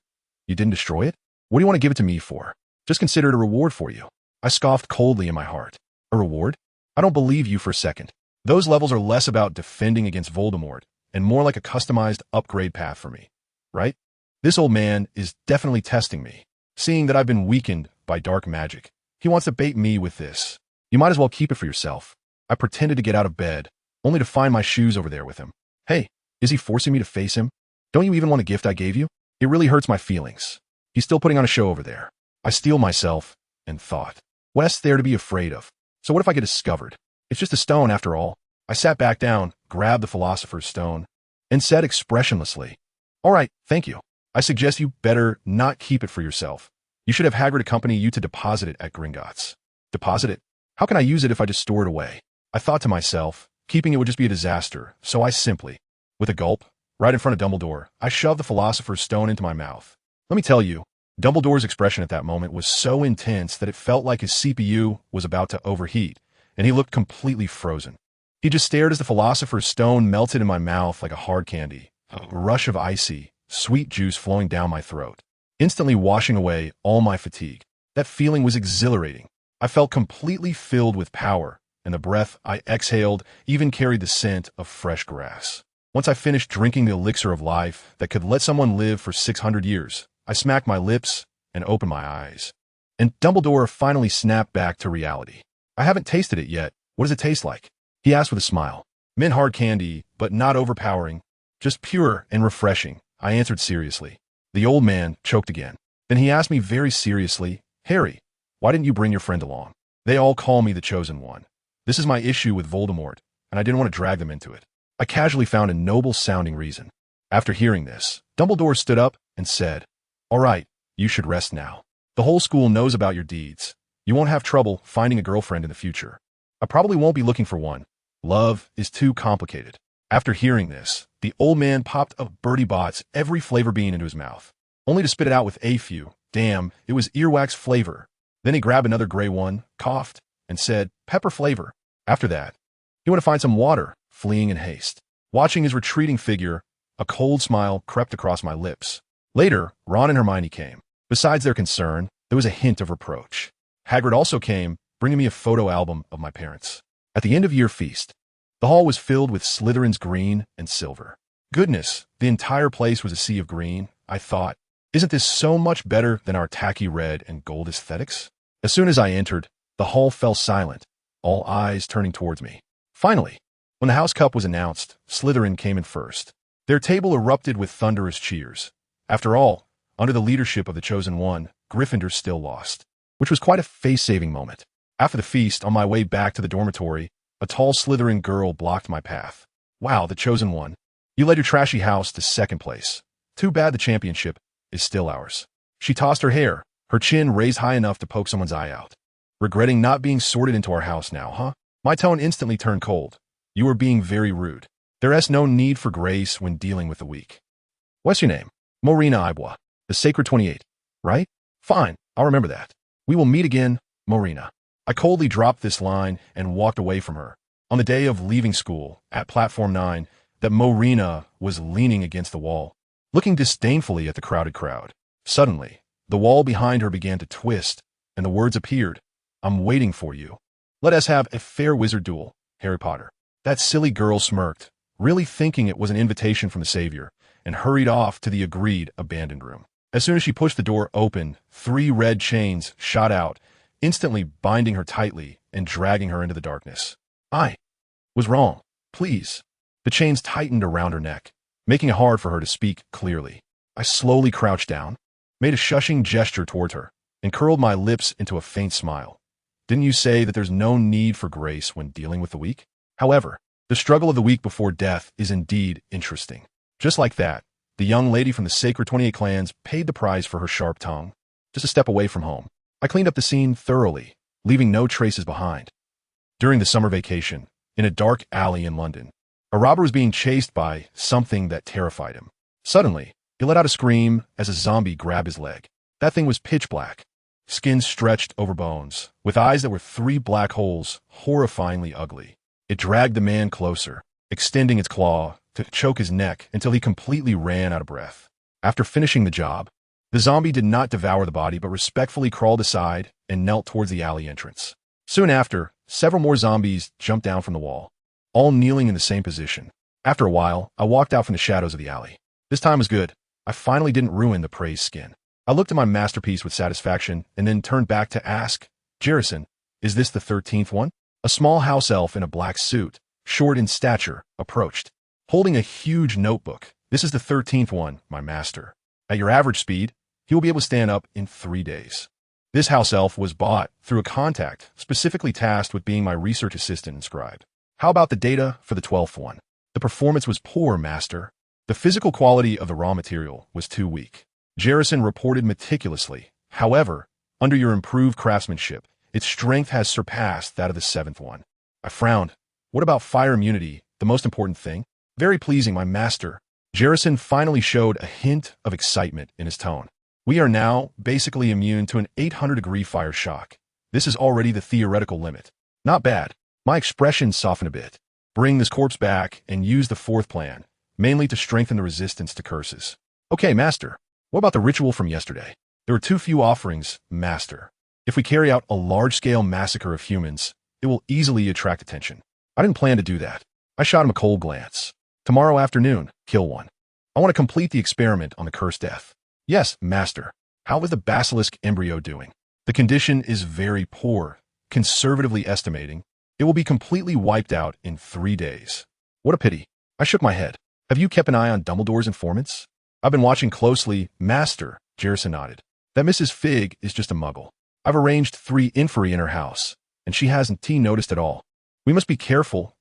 You didn't destroy it? What do you want to give it to me for? Just consider it a reward for you. I scoffed coldly in my heart. A reward? I don't believe you for a second. Those levels are less about defending against Voldemort and more like a customized upgrade path for me, right? This old man is definitely testing me, seeing that I've been weakened by dark magic. He wants to bait me with this. You might as well keep it for yourself. I pretended to get out of bed, only to find my shoes over there with him. Hey, is he forcing me to face him? Don't you even want a gift I gave you? It really hurts my feelings. He's still putting on a show over there. I steel myself and thought, what's there to be afraid of? So what if I get discovered? It's just a stone after all. I sat back down, grabbed the Philosopher's Stone, and said expressionlessly, all right, thank you. I suggest you better not keep it for yourself. You should have Hagrid accompany you to deposit it at Gringotts. Deposit it? How can I use it if I just store it away? I thought to myself, keeping it would just be a disaster, so I simply, with a gulp, right in front of Dumbledore, I shoved the Philosopher's Stone into my mouth. Let me tell you, Dumbledore's expression at that moment was so intense that it felt like his CPU was about to overheat, and he looked completely frozen. He just stared as the Philosopher's Stone melted in my mouth like a hard candy, a rush of icy, sweet juice flowing down my throat, instantly washing away all my fatigue. That feeling was exhilarating. I felt completely filled with power, and the breath I exhaled even carried the scent of fresh grass. Once I finished drinking the elixir of life that could let someone live for 600 years, I smacked my lips and opened my eyes. And Dumbledore finally snapped back to reality. I haven't tasted it yet. What does it taste like? He asked with a smile. Mint hard candy, but not overpowering. Just pure and refreshing, I answered seriously. The old man choked again. Then he asked me very seriously, Harry, why didn't you bring your friend along? They all call me the Chosen One. This is my issue with Voldemort, and I didn't want to drag them into it. I casually found a noble-sounding reason. After hearing this, Dumbledore stood up and said, all right, you should rest now. The whole school knows about your deeds. You won't have trouble finding a girlfriend in the future. I probably won't be looking for one. Love is too complicated. After hearing this, the old man popped a Bertie Bott's every flavor bean into his mouth, only to spit it out with a few. Damn, it was earwax flavor. Then he grabbed another gray one, coughed, and said, pepper flavor. After that, he went to find some water, fleeing in haste. Watching his retreating figure, a cold smile crept across my lips. Later, Ron and Hermione came. Besides their concern, there was a hint of reproach. Hagrid also came, bringing me a photo album of my parents. At the end-of-year feast, the hall was filled with Slytherins green and silver. Goodness, the entire place was a sea of green, I thought. Isn't this so much better than our tacky red and gold aesthetics? As soon as I entered, the hall fell silent, all eyes turning towards me. Finally, when the House Cup was announced, Slytherin came in first. Their table erupted with thunderous cheers. After all, under the leadership of the Chosen One, Gryffindor still lost, which was quite a face-saving moment. After the feast, on my way back to the dormitory, a tall Slytherin girl blocked my path. Wow, the Chosen One. You led your trashy house to second place. Too bad the championship is still ours. She tossed her hair, her chin raised high enough to poke someone's eye out. Regretting not being sorted into our house now, huh? My tone instantly turned cold. You were being very rude. There is no need for grace when dealing with the weak. What's your name? Morena Ibwa. The Sacred 28, right? Fine, I'll remember that. We will meet again, Morena. I coldly dropped this line and walked away from her. On the day of leaving school, at Platform 9, that Morena was leaning against the wall, looking disdainfully at the crowded crowd. Suddenly, the wall behind her began to twist, and the words appeared, I'm waiting for you. Let us have a fair wizard duel, Harry Potter. That silly girl smirked, really thinking it was an invitation from the savior, and hurried off to the agreed abandoned room. As soon as she pushed the door open, 3 red chains shot out, instantly binding her tightly and dragging her into the darkness. I was wrong. Please. The chains tightened around her neck, making it hard for her to speak clearly. I slowly crouched down, made a shushing gesture toward her, and curled my lips into a faint smile. Didn't you say that there's no need for grace when dealing with the weak? However, the struggle of the weak before death is indeed interesting. Just like that, the young lady from the Sacred 28 Clans paid the price for her sharp tongue. Just a step away from home, I cleaned up the scene thoroughly, leaving no traces behind. During the summer vacation, in a dark alley in London, a robber was being chased by something that terrified him. Suddenly, he let out a scream as a zombie grabbed his leg. That thing was pitch black, skin stretched over bones, with eyes that were 3 black holes, horrifyingly ugly. It dragged the man closer, extending its claw to choke his neck until he completely ran out of breath. After finishing the job, the zombie did not devour the body but respectfully crawled aside and knelt towards the alley entrance. Soon after, several more zombies jumped down from the wall, all kneeling in the same position. After a while, I walked out from the shadows of the alley. This time was good. I finally didn't ruin the praised skin. I looked at my masterpiece with satisfaction and then turned back to ask, Jerison, is this the 13th one? A small house elf in a black suit, short in stature, approached, holding a huge notebook. This is the 13th one, my master. At your average speed, he will be able to stand up in 3 days. This house elf was bought through a contact specifically tasked with being my research assistant and scribe. How about the data for the 12th one? The performance was poor, master. The physical quality of the raw material was too weak. Jerison reported meticulously. However, under your improved craftsmanship, its strength has surpassed that of the 7th one. I frowned. What about fire immunity, the most important thing? Very pleasing, my master. Jerison finally showed a hint of excitement in his tone. We are now basically immune to an 800-degree fire shock. This is already the theoretical limit. Not bad. My expression softened a bit. Bring this corpse back and use the 4th plan, mainly to strengthen the resistance to curses. Okay, master. What about the ritual from yesterday? There were too few offerings, master. If we carry out a large-scale massacre of humans, it will easily attract attention. I didn't plan to do that. I shot him a cold glance. Tomorrow afternoon, kill one. I want to complete the experiment on the cursed death. Yes, master. How is the basilisk embryo doing? The condition is very poor. Conservatively estimating, it will be completely wiped out in 3 days. What a pity. I shook my head. Have you kept an eye on Dumbledore's informants? I've been watching closely, master, Jerison nodded. That Mrs. Fig is just a muggle. I've arranged 3 inferi in her house, and she hasn't noticed at all. We must be careful,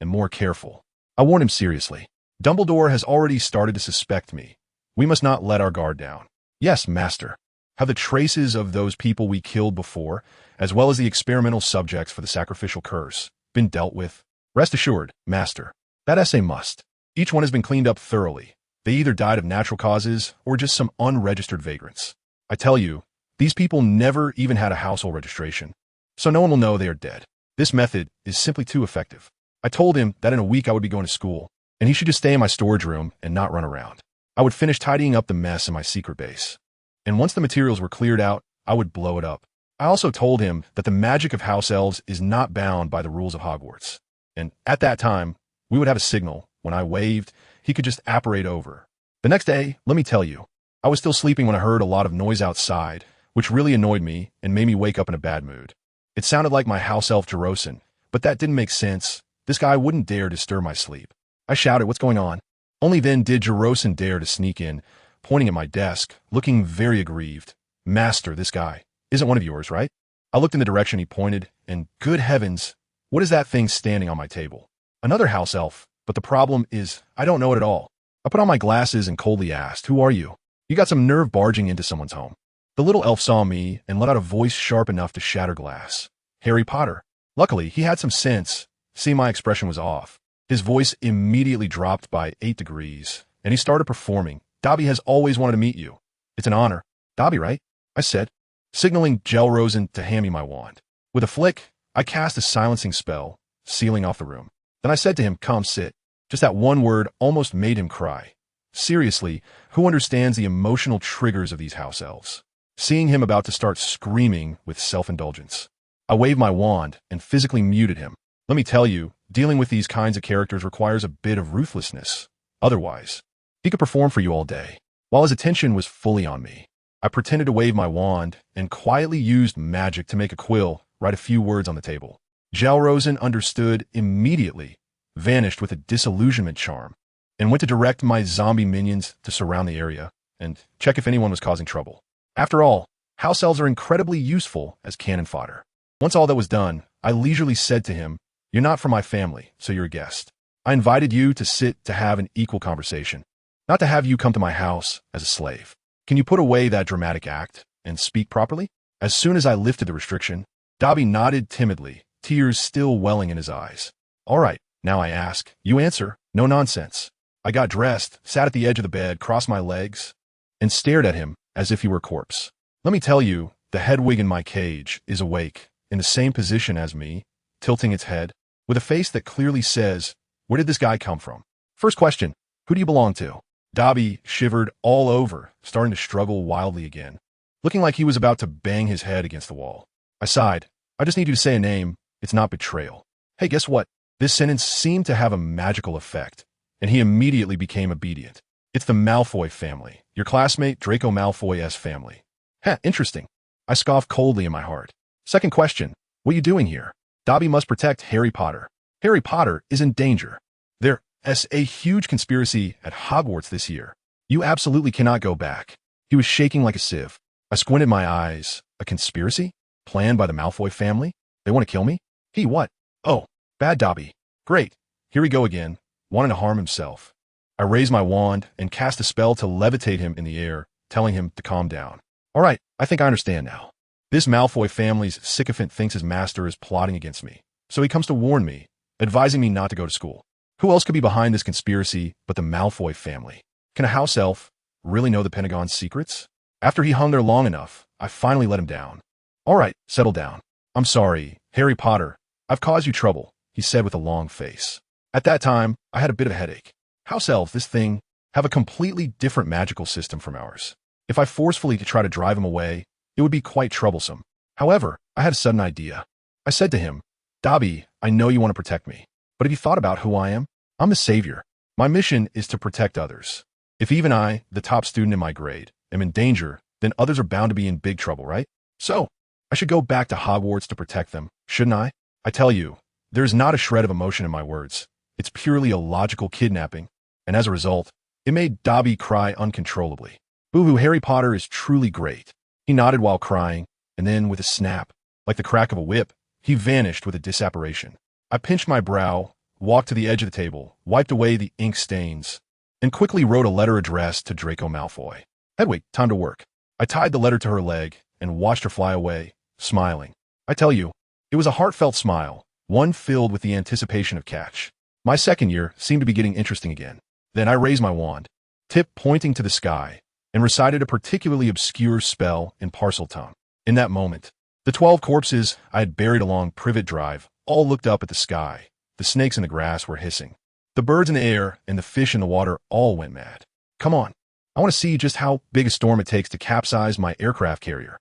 and more careful. I warned him seriously. Dumbledore has already started to suspect me. We must not let our guard down. Yes, master. Have the traces of those people we killed before, as well as the experimental subjects for the sacrificial curse, been dealt with? Rest assured, master. That essay must. Each one has been cleaned up thoroughly. They either died of natural causes or just some unregistered vagrants. I tell you, these people never even had a household registration, so no one will know they are dead. This method is simply too effective. I told him that in a week I would be going to school, and he should just stay in my storage room and not run around. I would finish tidying up the mess in my secret base. And once the materials were cleared out, I would blow it up. I also told him that the magic of house elves is not bound by the rules of Hogwarts. And at that time, we would have a signal. When I waved, he could just apparate over. The next day, let me tell you, I was still sleeping when I heard a lot of noise outside, which really annoyed me and made me wake up in a bad mood. It sounded like my house elf Jerison, but that didn't make sense. This guy wouldn't dare disturb my sleep. I shouted, "What's going on?" Only then did Jerison dare to sneak in, pointing at my desk, looking very aggrieved. "Master, this guy isn't one of yours, right?" I looked in the direction he pointed, and good heavens, what is that thing standing on my table? Another house elf, but the problem is, I don't know it at all. I put on my glasses and coldly asked, "Who are you?" You got some nerve barging into someone's home. The little elf saw me and let out a voice sharp enough to shatter glass. Harry Potter. Luckily, he had some sense. See, my expression was off. His voice immediately dropped by 8 degrees, and he started performing. "Dobby has always wanted to meet you. It's an honor." "Dobby, right?" I said, signaling Gelrosen to hand me my wand. With a flick, I cast a silencing spell, sealing off the room. Then I said to him, "Come sit." Just that one word almost made him cry. Seriously, who understands the emotional triggers of these house elves? Seeing him about to start screaming with self-indulgence, I waved my wand and physically muted him. Let me tell you, dealing with these kinds of characters requires a bit of ruthlessness. Otherwise, he could perform for you all day. While his attention was fully on me, I pretended to wave my wand and quietly used magic to make a quill write a few words on the table. Gelrosen understood immediately, vanished with a disillusionment charm, and went to direct my zombie minions to surround the area and check if anyone was causing trouble. After all, house elves are incredibly useful as cannon fodder. Once all that was done, I leisurely said to him, "You're not from my family, so you're a guest. I invited you to sit to have an equal conversation, not to have you come to my house as a slave. Can you put away that dramatic act and speak properly?" As soon as I lifted the restriction, Dobby nodded timidly, tears still welling in his eyes. "All right, now I ask. You answer. No nonsense." I got dressed, sat at the edge of the bed, crossed my legs, and stared at him as if he were a corpse. Let me tell you, the headwig in my cage is awake, in the same position as me, tilting its head, with a face that clearly says, "Where did this guy come from?" First question, who do you belong to? Dobby shivered all over, starting to struggle wildly again, looking like he was about to bang his head against the wall. I sighed. "I just need you to say a name. It's not betrayal." Hey, guess what? This sentence seemed to have a magical effect, and he immediately became obedient. "It's the Malfoy family. Your classmate Draco Malfoy's family." Heh, interesting. I scoffed coldly in my heart. Second question, what are you doing here? Dobby must protect Harry Potter. Harry Potter is in danger. There's a huge conspiracy at Hogwarts this year. You absolutely cannot go back. He was shaking like a sieve. I squinted my eyes. A conspiracy? Planned by the Malfoy family? They want to kill me? He what? Oh, bad Dobby. Great. Here we go again, wanting to harm himself. I raised my wand and cast a spell to levitate him in the air, telling him to calm down. All right, I think I understand now. This Malfoy family's sycophant thinks his master is plotting against me, so he comes to warn me, advising me not to go to school. Who else could be behind this conspiracy but the Malfoy family? Can a house elf really know the Pentagon's secrets? After he hung there long enough, I finally let him down. All right, settle down. I'm sorry, Harry Potter. I've caused you trouble, he said with a long face. At that time, I had a bit of a headache. House elves, this thing, have a completely different magical system from ours. If I forcefully try to drive him away, it would be quite troublesome. However, I had a sudden idea. I said to him, "Dobby, I know you want to protect me, but have you thought about who I am? I'm the savior. My mission is to protect others. If even I, the top student in my grade, am in danger, then others are bound to be in big trouble, right? So, I should go back to Hogwarts to protect them, shouldn't I? I tell you, there's not a shred of emotion in my words. It's purely a logical kidnapping, and as a result, it made Dobby cry uncontrollably. Boo-hoo, Harry Potter is truly great. He nodded while crying, and then with a snap, like the crack of a whip, he vanished with a disapparition. I pinched my brow, walked to the edge of the table, wiped away the ink stains, and quickly wrote a letter addressed to Draco Malfoy. Hedwig, time to work. I tied the letter to her leg and watched her fly away, smiling. I tell you, it was a heartfelt smile, one filled with the anticipation of catch. My second year seemed to be getting interesting again. Then I raised my wand, tip pointing to the sky, and recited a particularly obscure spell in parcel tongue. In that moment, the 12 corpses I had buried along Privet Drive all looked up at the sky. The snakes in the grass were hissing. The birds in the air and the fish in the water all went mad. Come on, I want to see just how big a storm it takes to capsize my aircraft carrier.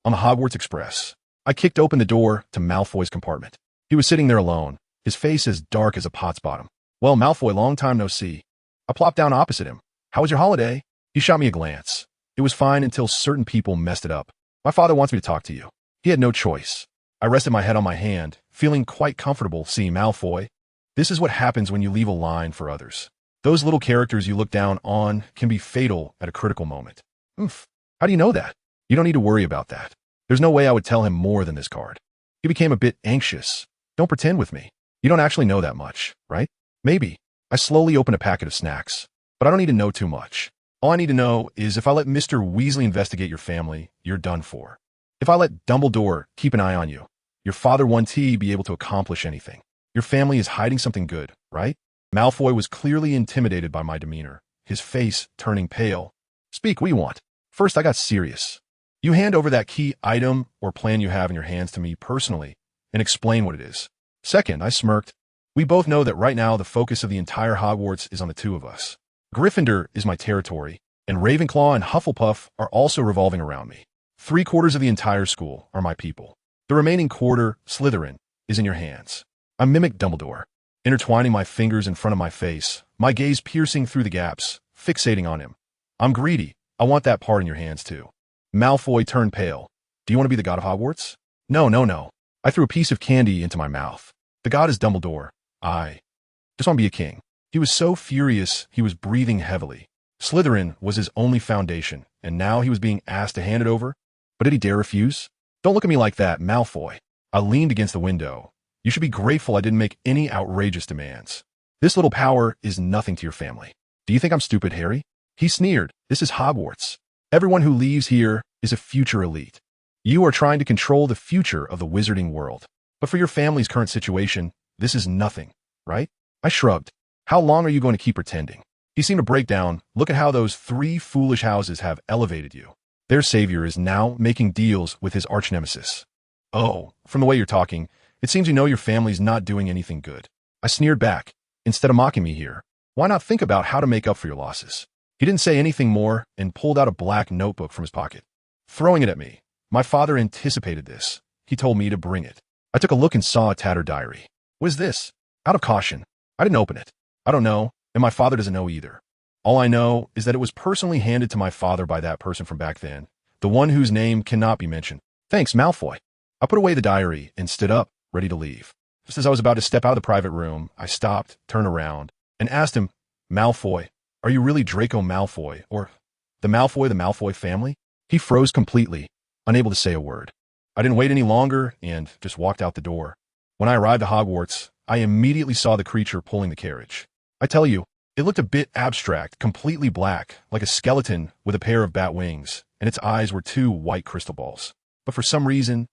On the Hogwarts Express, I kicked open the door to Malfoy's compartment. He was sitting there alone, his face as dark as a pot's bottom. Well, Malfoy, long time no see. I plopped down opposite him. How was your holiday? He shot me a glance. It was fine until certain people messed it up. My father wants me to talk to you. He had no choice. I rested my head on my hand, feeling quite comfortable seeing Malfoy. This is what happens when you leave a line for others. Those little characters you look down on can be fatal at a critical moment. Oof. How do you know that? You don't need to worry about that. There's no way I would tell him more than this card. He became a bit anxious. Don't pretend with me. You don't actually know that much, right? Maybe. I slowly opened a packet of snacks, but I don't need to know too much. All I need to know is if I let Mr. Weasley investigate your family, you're done for. If I let Dumbledore keep an eye on you, your father won't be able to accomplish anything. Your family is hiding something good, right? Malfoy was clearly intimidated by my demeanor, his face turning pale. Speak, what do you want? First, I got serious. You hand over that key item or plan you have in your hands to me personally and explain what it is. Second, I smirked. We both know that right now the focus of the entire Hogwarts is on the two of us. Gryffindor is my territory, and Ravenclaw and Hufflepuff are also revolving around me. 3/4 of the entire school are my people. The remaining quarter, Slytherin, is in your hands. I mimicked Dumbledore. intertwining my fingers in front of my face, my gaze piercing through the gaps, fixating on him. I'm greedy. I want that part in your hands too. Malfoy turned pale. Do you want to be the god of Hogwarts? No, no, no. I threw a piece of candy into my mouth. The god is Dumbledore. I just want to be a king. He was so furious, he was breathing heavily. Slytherin was his only foundation, and now he was being asked to hand it over? But did he dare refuse? Don't look at me like that, Malfoy. I leaned against the window. You should be grateful I didn't make any outrageous demands. This little power is nothing to your family. Do you think I'm stupid, Harry? He sneered. This is Hogwarts. Everyone who leaves here is a future elite. You are trying to control the future of the wizarding world. But for your family's current situation, this is nothing, right? I shrugged. How long are you going to keep pretending? He seemed to break down. Look at how those 3 foolish houses have elevated you. Their savior is now making deals with his arch-nemesis. Oh, from the way you're talking, it seems you know your family's not doing anything good. I sneered back. Instead of mocking me here, why not think about how to make up for your losses? He didn't say anything more and pulled out a black notebook from his pocket, throwing it at me. My father anticipated this. He told me to bring it. I took a look and saw a tattered diary. What is this? Out of caution, I didn't open it. I don't know, and my father doesn't know either. All I know is that it was personally handed to my father by that person from back then, the one whose name cannot be mentioned. Thanks, Malfoy. I put away the diary and stood up, ready to leave. Just as I was about to step out of the private room, I stopped, turned around, and asked him, Malfoy, are you really Draco Malfoy, or the Malfoy family? He froze completely, unable to say a word. I didn't wait any longer and just walked out the door. When I arrived at Hogwarts, I immediately saw the creature pulling the carriage. I tell you, it looked a bit abstract, completely black, like a skeleton with a pair of bat wings, and its eyes were 2 white crystal balls. But for some reason,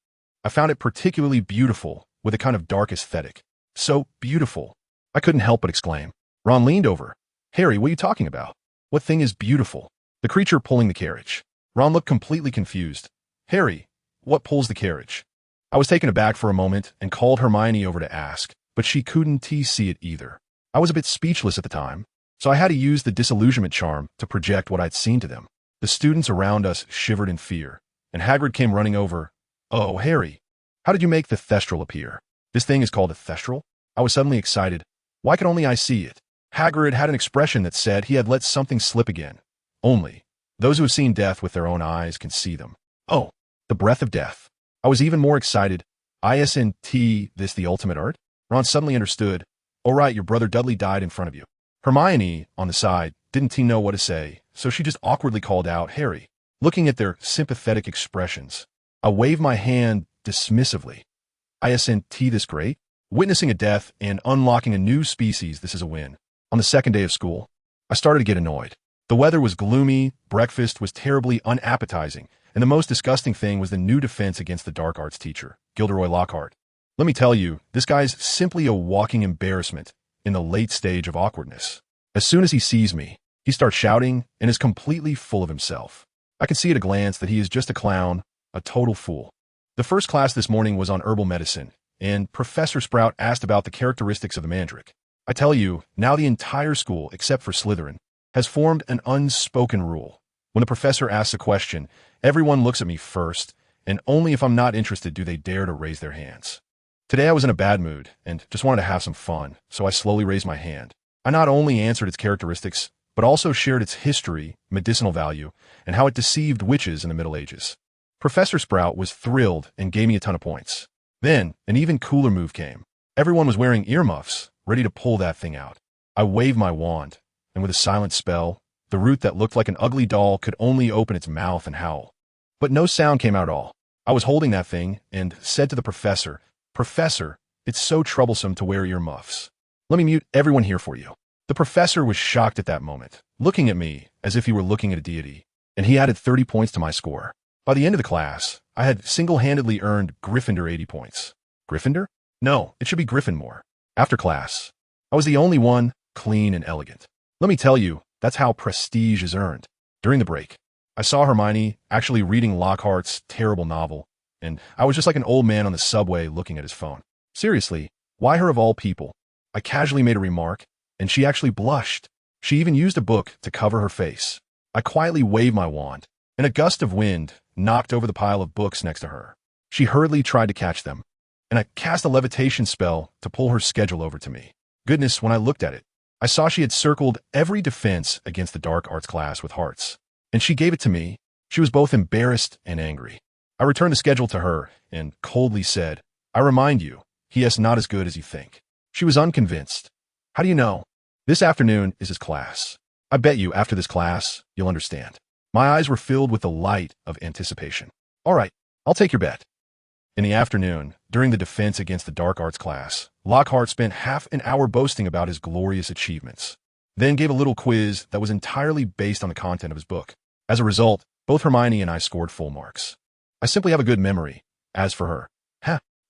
I found it particularly beautiful, with a kind of dark aesthetic. So beautiful. I couldn't help but exclaim. Ron leaned over. Harry, what are you talking about? What thing is beautiful? The creature pulling the carriage. Ron looked completely confused. Harry, what pulls the carriage? I was taken aback for a moment and called Hermione over to ask, but she couldn't see it either. I was a bit speechless at the time, so I had to use the disillusionment charm to project what I'd seen to them. The students around us shivered in fear, and Hagrid came running over. Oh, Harry, how did you make the thestral appear? This thing is called a thestral? I was suddenly excited. Why could only I see it? Hagrid had an expression that said he had let something slip again. Only those who have seen death with their own eyes can see them. Oh, the breath of death. I was even more excited. Isn't this the ultimate art? Ron suddenly understood. Oh right, your brother Dudley died in front of you. Hermione, on the side, didn't know what to say, so she just awkwardly called out, Harry, looking at their sympathetic expressions. I waved my hand dismissively. Isn't this great? Witnessing a death and unlocking a new species, this is a win. On the second day of school, I started to get annoyed. The weather was gloomy, breakfast was terribly unappetizing, and the most disgusting thing was the new defense against the dark arts teacher, Gilderoy Lockhart. Let me tell you, this guy's simply a walking embarrassment in the late stage of awkwardness. As soon as he sees me, he starts shouting and is completely full of himself. I can see at a glance that he is just a clown, a total fool. The first class this morning was on herbal medicine, and Professor Sprout asked about the characteristics of the mandrake. I tell you, now the entire school, except for Slytherin, has formed an unspoken rule. When the professor asks a question, everyone looks at me first, and only if I'm not interested do they dare to raise their hands. Today I was in a bad mood and just wanted to have some fun, so I slowly raised my hand. I not only answered its characteristics, but also shared its history, medicinal value, and how it deceived witches in the Middle Ages. Professor Sprout was thrilled and gave me a ton of points. Then, an even cooler move came. Everyone was wearing earmuffs, ready to pull that thing out. I waved my wand, and with a silent spell, the root that looked like an ugly doll could only open its mouth and howl. But no sound came out at all. I was holding that thing and said to the professor, Professor, it's so troublesome to wear earmuffs. Let me mute everyone here for you. The professor was shocked at that moment, looking at me as if he were looking at a deity, and he added 30 points to my score. By the end of the class, I had single-handedly earned Gryffindor 80 points. Gryffindor? No, it should be Gryffindor. After class, I was the only one, clean and elegant. Let me tell you, that's how prestige is earned. During the break, I saw Hermione actually reading Lockhart's terrible novel, and I was just like an old man on the subway looking at his phone. Seriously, why her of all people? I casually made a remark, and she actually blushed. She even used a book to cover her face. I quietly waved my wand, and a gust of wind knocked over the pile of books next to her. She hurriedly tried to catch them, and I cast a levitation spell to pull her schedule over to me. Goodness, when I looked at it, I saw she had circled every defense against the dark arts class with hearts. And she gave it to me. She was both embarrassed and angry. I returned the schedule to her and coldly said, I remind you, he is not as good as you think. She was unconvinced. How do you know? This afternoon is his class. I bet you after this class, you'll understand. My eyes were filled with the light of anticipation. All right, I'll take your bet. In the afternoon, during the defense against the dark arts class, Lockhart spent half an hour boasting about his glorious achievements, then gave a little quiz that was entirely based on the content of his book. As a result, both Hermione and I scored full marks. I simply have a good memory. As for her,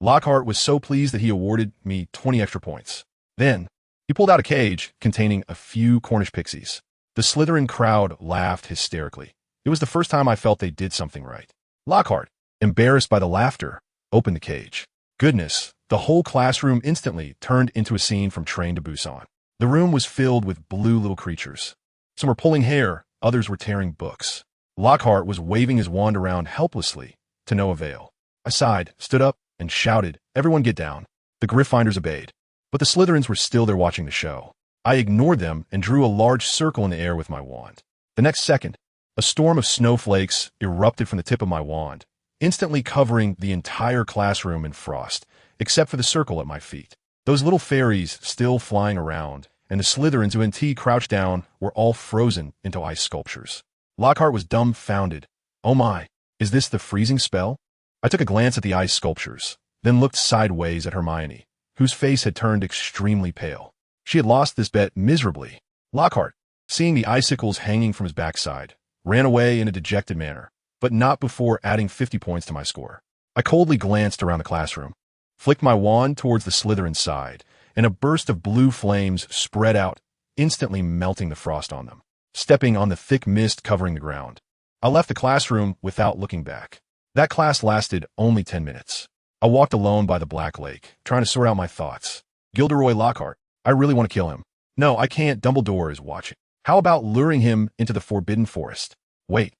Lockhart was so pleased that he awarded me 20 extra points. Then, he pulled out a cage containing a few Cornish pixies. The Slytherin crowd laughed hysterically. It was the first time I felt they did something right. Lockhart, embarrassed by the laughter, opened the cage. Goodness, the whole classroom instantly turned into a scene from Train to Busan. The room was filled with blue little creatures. Some were pulling hair, others were tearing books. Lockhart was waving his wand around helplessly, to no avail. I sighed, stood up, and shouted, Everyone get down. The Gryffindors obeyed. But the Slytherins were still there watching the show. I ignored them and drew a large circle in the air with my wand. The next second, a storm of snowflakes erupted from the tip of my wand, instantly covering the entire classroom in frost, except for the circle at my feet. Those little fairies still flying around, and the Slytherins who in crouched down were all frozen into ice sculptures. Lockhart was dumbfounded. Oh my, is this the freezing spell? I took a glance at the ice sculptures, then looked sideways at Hermione, whose face had turned extremely pale. She had lost this bet miserably. Lockhart, seeing the icicles hanging from his backside, ran away in a dejected manner, but not before adding 50 points to my score. I coldly glanced around the classroom, flicked my wand towards the Slytherin side, and a burst of blue flames spread out, instantly melting the frost on them, stepping on the thick mist covering the ground. I left the classroom without looking back. That class lasted only 10 minutes. I walked alone by the Black Lake, trying to sort out my thoughts. Gilderoy Lockhart, I really want to kill him. No, I can't. Dumbledore is watching. How about luring him into the Forbidden Forest? Wait.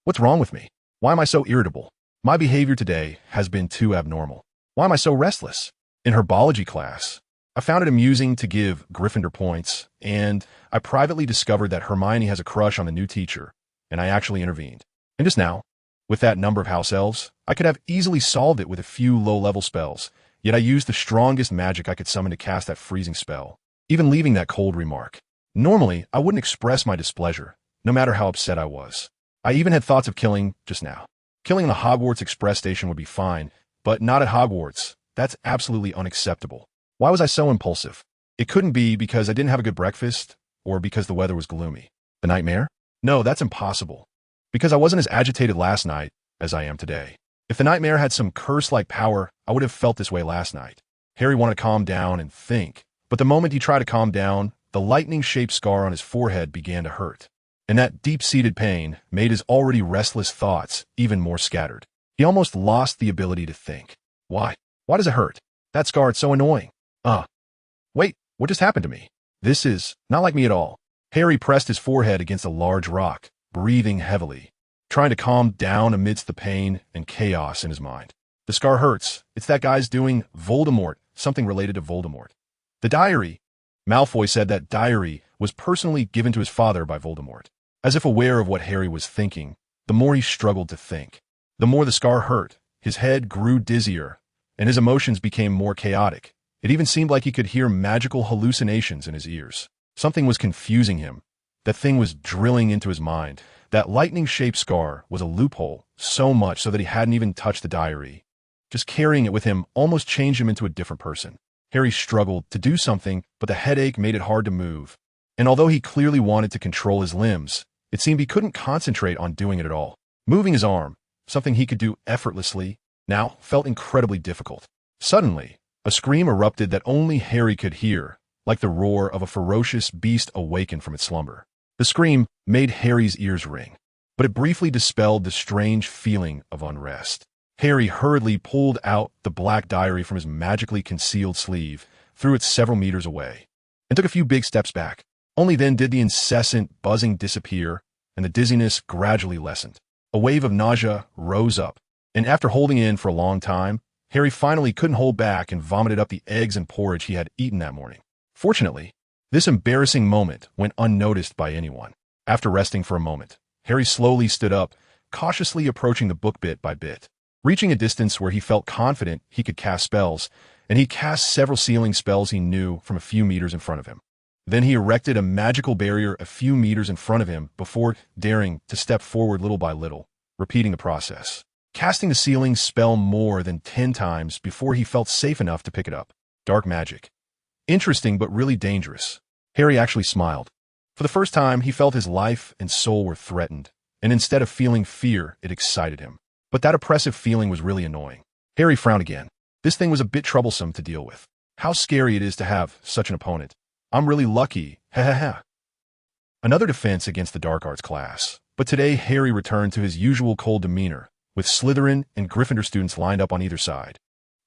What's wrong with me? Why am I so irritable? My behavior today has been too abnormal. Why am I so restless? In herbology class, I found it amusing to give Gryffindor points, and I privately discovered that Hermione has a crush on the new teacher, and I actually intervened. And just now, with that number of house elves, I could have easily solved it with a few low-level spells, yet I used the strongest magic I could summon to cast that freezing spell, even leaving that cold remark. Normally, I wouldn't express my displeasure, no matter how upset I was. I even had thoughts of killing just now. Killing the Hogwarts Express station would be fine, but not at Hogwarts. That's absolutely unacceptable. Why was I so impulsive? It couldn't be because I didn't have a good breakfast, or because the weather was gloomy. The nightmare? No, that's impossible. Because I wasn't as agitated last night as I am today. If the nightmare had some curse-like power, I would have felt this way last night. Harry wanted to calm down and think, but the moment he tried to calm down, the lightning-shaped scar on his forehead began to hurt. And that deep-seated pain made his already restless thoughts even more scattered. He almost lost the ability to think. Why? Why does it hurt? That scar, it's so annoying. Wait, what just happened to me? This is not like me at all. Harry pressed his forehead against a large rock, breathing heavily, trying to calm down amidst the pain and chaos in his mind. The scar hurts. It's that guy's doing Voldemort, something related to Voldemort. The diary. Malfoy said that diary was personally given to his father by Voldemort. As if aware of what Harry was thinking, the more he struggled to think, the more the scar hurt. His head grew dizzier, and his emotions became more chaotic. It even seemed like he could hear magical hallucinations in his ears. Something was confusing him. That thing was drilling into his mind. That lightning-shaped scar was a loophole, so much so that he hadn't even touched the diary. Just carrying it with him almost changed him into a different person. Harry struggled to do something, but the headache made it hard to move. And although he clearly wanted to control his limbs, it seemed he couldn't concentrate on doing it at all. Moving his arm, something he could do effortlessly, now felt incredibly difficult. Suddenly, a scream erupted that only Harry could hear, like the roar of a ferocious beast awakened from its slumber. The scream made Harry's ears ring, but it briefly dispelled the strange feeling of unrest. Harry hurriedly pulled out the black diary from his magically concealed sleeve, threw it several meters away, and took a few big steps back. Only then did the incessant buzzing disappear, and the dizziness gradually lessened. A wave of nausea rose up, and after holding in for a long time, Harry finally couldn't hold back and vomited up the eggs and porridge he had eaten that morning. Fortunately, this embarrassing moment went unnoticed by anyone. After resting for a moment, Harry slowly stood up, cautiously approaching the book bit by bit. Reaching a distance where he felt confident he could cast spells, and he cast several sealing spells he knew from a few meters in front of him. Then he erected a magical barrier a few meters in front of him before daring to step forward little by little, repeating the process. Casting the sealing spell more than 10 times before he felt safe enough to pick it up. Dark magic. Interesting but really dangerous. Harry actually smiled. For the first time, he felt his life and soul were threatened, and instead of feeling fear, it excited him. But that oppressive feeling was really annoying. Harry frowned again. This thing was a bit troublesome to deal with. How scary it is to have such an opponent. I'm really lucky, ha ha ha. Another defense against the dark arts class, but today Harry returned to his usual cold demeanor, with Slytherin and Gryffindor students lined up on either side,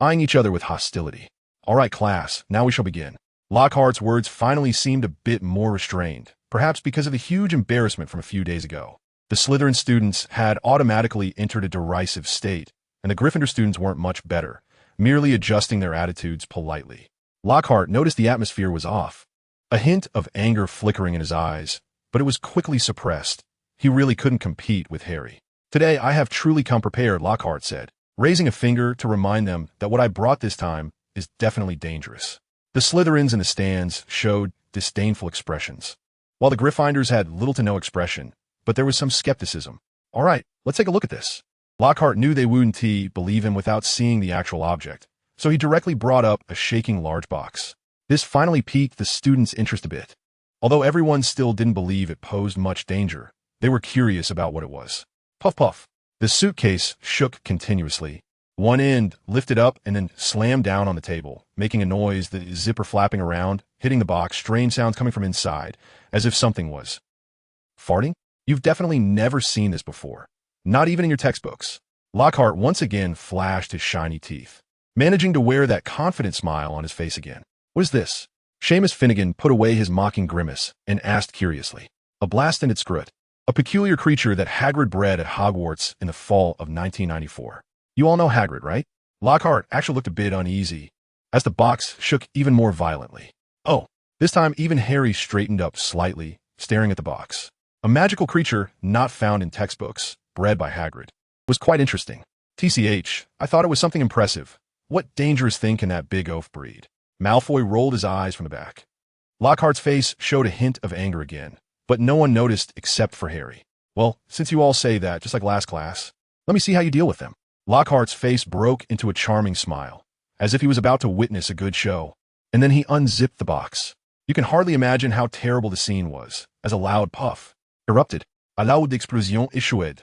eyeing each other with hostility. All right, class, now we shall begin. Lockhart's words finally seemed a bit more restrained, perhaps because of the huge embarrassment from a few days ago. The Slytherin students had automatically entered a derisive state, and the Gryffindor students weren't much better, merely adjusting their attitudes politely. Lockhart noticed the atmosphere was off, a hint of anger flickering in his eyes, but it was quickly suppressed. He really couldn't compete with Harry. Today I have truly come prepared, Lockhart said, raising a finger to remind them that what I brought this time is definitely dangerous. The Slytherins in the stands showed disdainful expressions, while the Gryffindors had little to no expression, but there was some skepticism. All right, let's take a look at this. Lockhart knew they wouldn't believe him without seeing the actual object, so he directly brought up a shaking large box. This finally piqued the students' interest a bit. Although everyone still didn't believe it posed much danger, they were curious about what it was. Puff puff. The suitcase shook continuously. One end lifted up and then slammed down on the table, making a noise, the zipper flapping around, hitting the box, strange sounds coming from inside, as if something was farting? You've definitely never seen this before. Not even in your textbooks. Lockhart once again flashed his shiny teeth, managing to wear that confident smile on his face again. What is this? Seamus Finnegan put away his mocking grimace and asked curiously. A blast-ended scrut. A peculiar creature that Hagrid bred at Hogwarts in the fall of 1994. You all know Hagrid, right? Lockhart actually looked a bit uneasy as the box shook even more violently. Oh, this time even Harry straightened up slightly, staring at the box. A magical creature not found in textbooks, bred by Hagrid. Was quite interesting. TCH, I thought it was something impressive. What dangerous thing can that big oaf breed? Malfoy rolled his eyes from the back. Lockhart's face showed a hint of anger again, but no one noticed except for Harry. Well, since you all say that, just like last class, let me see how you deal with them. Lockhart's face broke into a charming smile, as if he was about to witness a good show, and then he unzipped the box. You can hardly imagine how terrible the scene was, as a loud puff erupted. A loud explosion échoué,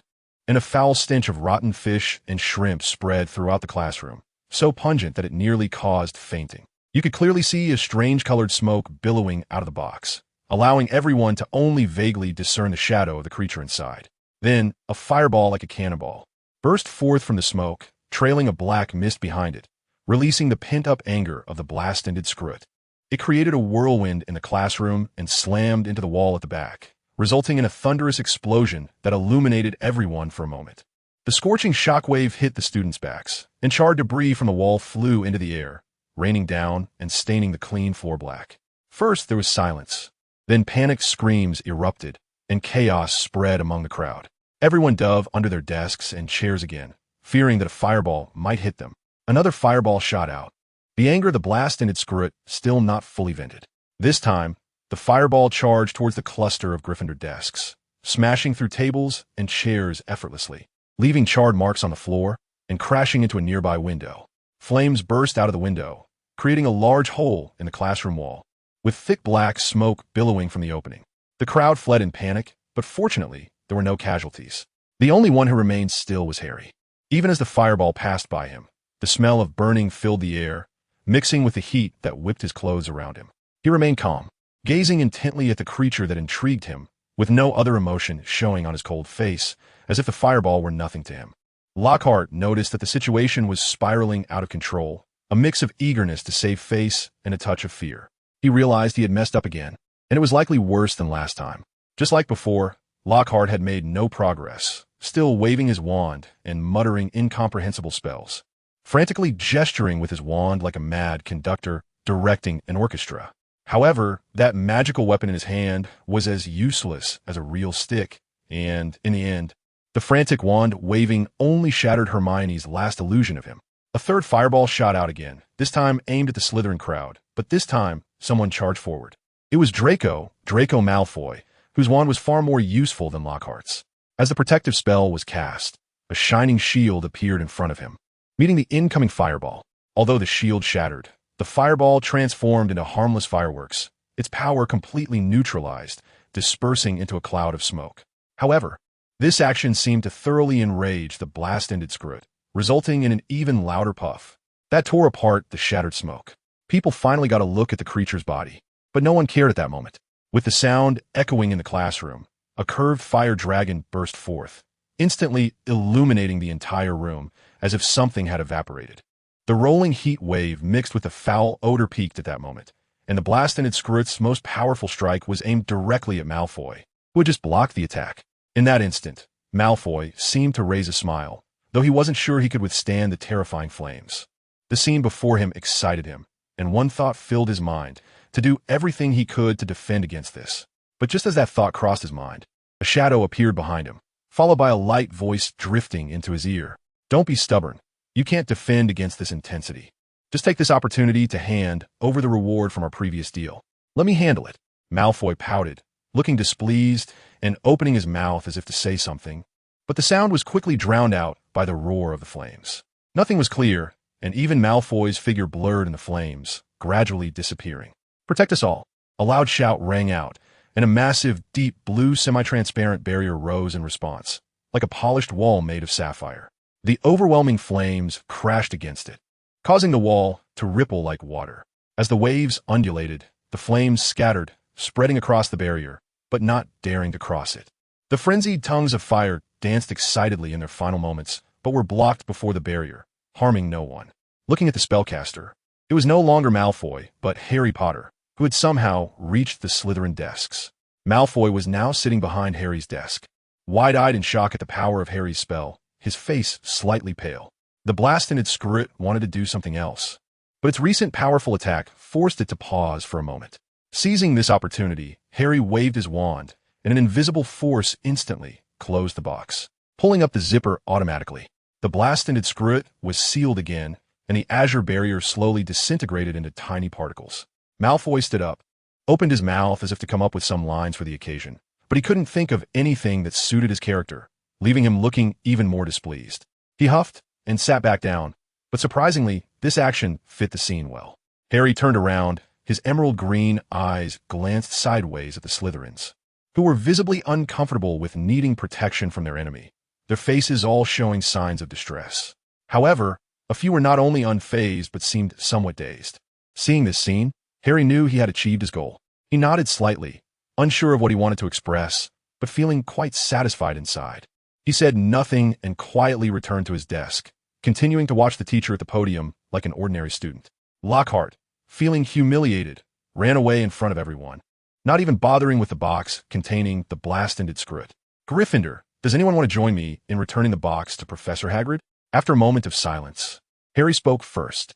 and a foul stench of rotten fish and shrimp spread throughout the classroom, so pungent that it nearly caused fainting. You could clearly see a strange-colored smoke billowing out of the box, allowing everyone to only vaguely discern the shadow of the creature inside. Then, a fireball like a cannonball burst forth from the smoke, trailing a black mist behind it, releasing the pent-up anger of the blast-ended scrut. It created a whirlwind in the classroom and slammed into the wall at the back, resulting in a thunderous explosion that illuminated everyone for a moment. The scorching shockwave hit the students' backs, and charred debris from the wall flew into the air, raining down and staining the clean floor black. First, there was silence. Then panicked screams erupted, and chaos spread among the crowd. Everyone dove under their desks and chairs again, fearing that a fireball might hit them. Another fireball shot out. The anger of the blast-ended scrut still not fully vented. This time, the fireball charged towards the cluster of Gryffindor desks, smashing through tables and chairs effortlessly, leaving charred marks on the floor and crashing into a nearby window. Flames burst out of the window, creating a large hole in the classroom wall, with thick black smoke billowing from the opening. The crowd fled in panic, but fortunately, there were no casualties. The only one who remained still was Harry. Even as the fireball passed by him, the smell of burning filled the air, mixing with the heat that whipped his clothes around him. He remained calm, gazing intently at the creature that intrigued him, with no other emotion showing on his cold face, as if the fireball were nothing to him. Lockhart noticed that the situation was spiraling out of control, a mix of eagerness to save face and a touch of fear. He realized he had messed up again, and it was likely worse than last time. Just like before, Lockhart had made no progress, still waving his wand and muttering incomprehensible spells, frantically gesturing with his wand like a mad conductor directing an orchestra. However, that magical weapon in his hand was as useless as a real stick, and, in the end, the frantic wand waving only shattered Hermione's last illusion of him. A third fireball shot out again, this time aimed at the Slytherin crowd, but this time, someone charged forward. It was Draco Malfoy, whose wand was far more useful than Lockhart's. As the protective spell was cast, a shining shield appeared in front of him, meeting the incoming fireball. Although the shield shattered, the fireball transformed into harmless fireworks, its power completely neutralized, dispersing into a cloud of smoke. However, this action seemed to thoroughly enrage the blast-ended Skrut, resulting in an even louder puff that tore apart the shattered smoke. People finally got a look at the creature's body, but no one cared at that moment. With the sound echoing in the classroom, a curved fire dragon burst forth, instantly illuminating the entire room as if something had evaporated. The rolling heat wave mixed with the foul odor peaked at that moment, and the blast-ended Skrut's most powerful strike was aimed directly at Malfoy, who had just blocked the attack. In that instant, Malfoy seemed to raise a smile, though he wasn't sure he could withstand the terrifying flames. The scene before him excited him, and one thought filled his mind, to do everything he could to defend against this. But just as that thought crossed his mind, a shadow appeared behind him, followed by a light voice drifting into his ear. Don't be stubborn. You can't defend against this intensity. Just take this opportunity to hand over the reward from our previous deal. Let me handle it. Malfoy pouted, looking displeased and opening his mouth as if to say something, but the sound was quickly drowned out by the roar of the flames. Nothing was clear, and even Malfoy's figure blurred in the flames, gradually disappearing. Protect us all. A loud shout rang out, and a massive, deep blue semi-transparent barrier rose in response, like a polished wall made of sapphire. The overwhelming flames crashed against it, causing the wall to ripple like water. As the waves undulated, the flames scattered, spreading across the barrier, but not daring to cross it. The frenzied tongues of fire danced excitedly in their final moments, but were blocked before the barrier, harming no one. Looking at the spellcaster, it was no longer Malfoy, but Harry Potter, who had somehow reached the Slytherin desks. Malfoy was now sitting behind Harry's desk, wide-eyed in shock at the power of Harry's spell, his face slightly pale. The blast-ended Skrut wanted to do something else, but its recent powerful attack forced it to pause for a moment. Seizing this opportunity, Harry waved his wand, and an invisible force instantly closed the box, pulling up the zipper automatically. The blast-ended Skrut was sealed again, and the azure barrier slowly disintegrated into tiny particles. Malfoy stood up, opened his mouth as if to come up with some lines for the occasion, but he couldn't think of anything that suited his character, leaving him looking even more displeased. He huffed and sat back down, but surprisingly, this action fit the scene well. Harry turned around, his emerald green eyes glanced sideways at the Slytherins, who were visibly uncomfortable with needing protection from their enemy, their faces all showing signs of distress. However, a few were not only unfazed but seemed somewhat dazed. Seeing this scene, Harry knew he had achieved his goal. He nodded slightly, unsure of what he wanted to express, but feeling quite satisfied inside. He said nothing and quietly returned to his desk, continuing to watch the teacher at the podium like an ordinary student. Lockhart, feeling humiliated, ran away in front of everyone, not even bothering with the box containing the blast-ended Skrut. Gryffindor, does anyone want to join me in returning the box to Professor Hagrid? After a moment of silence, Harry spoke first.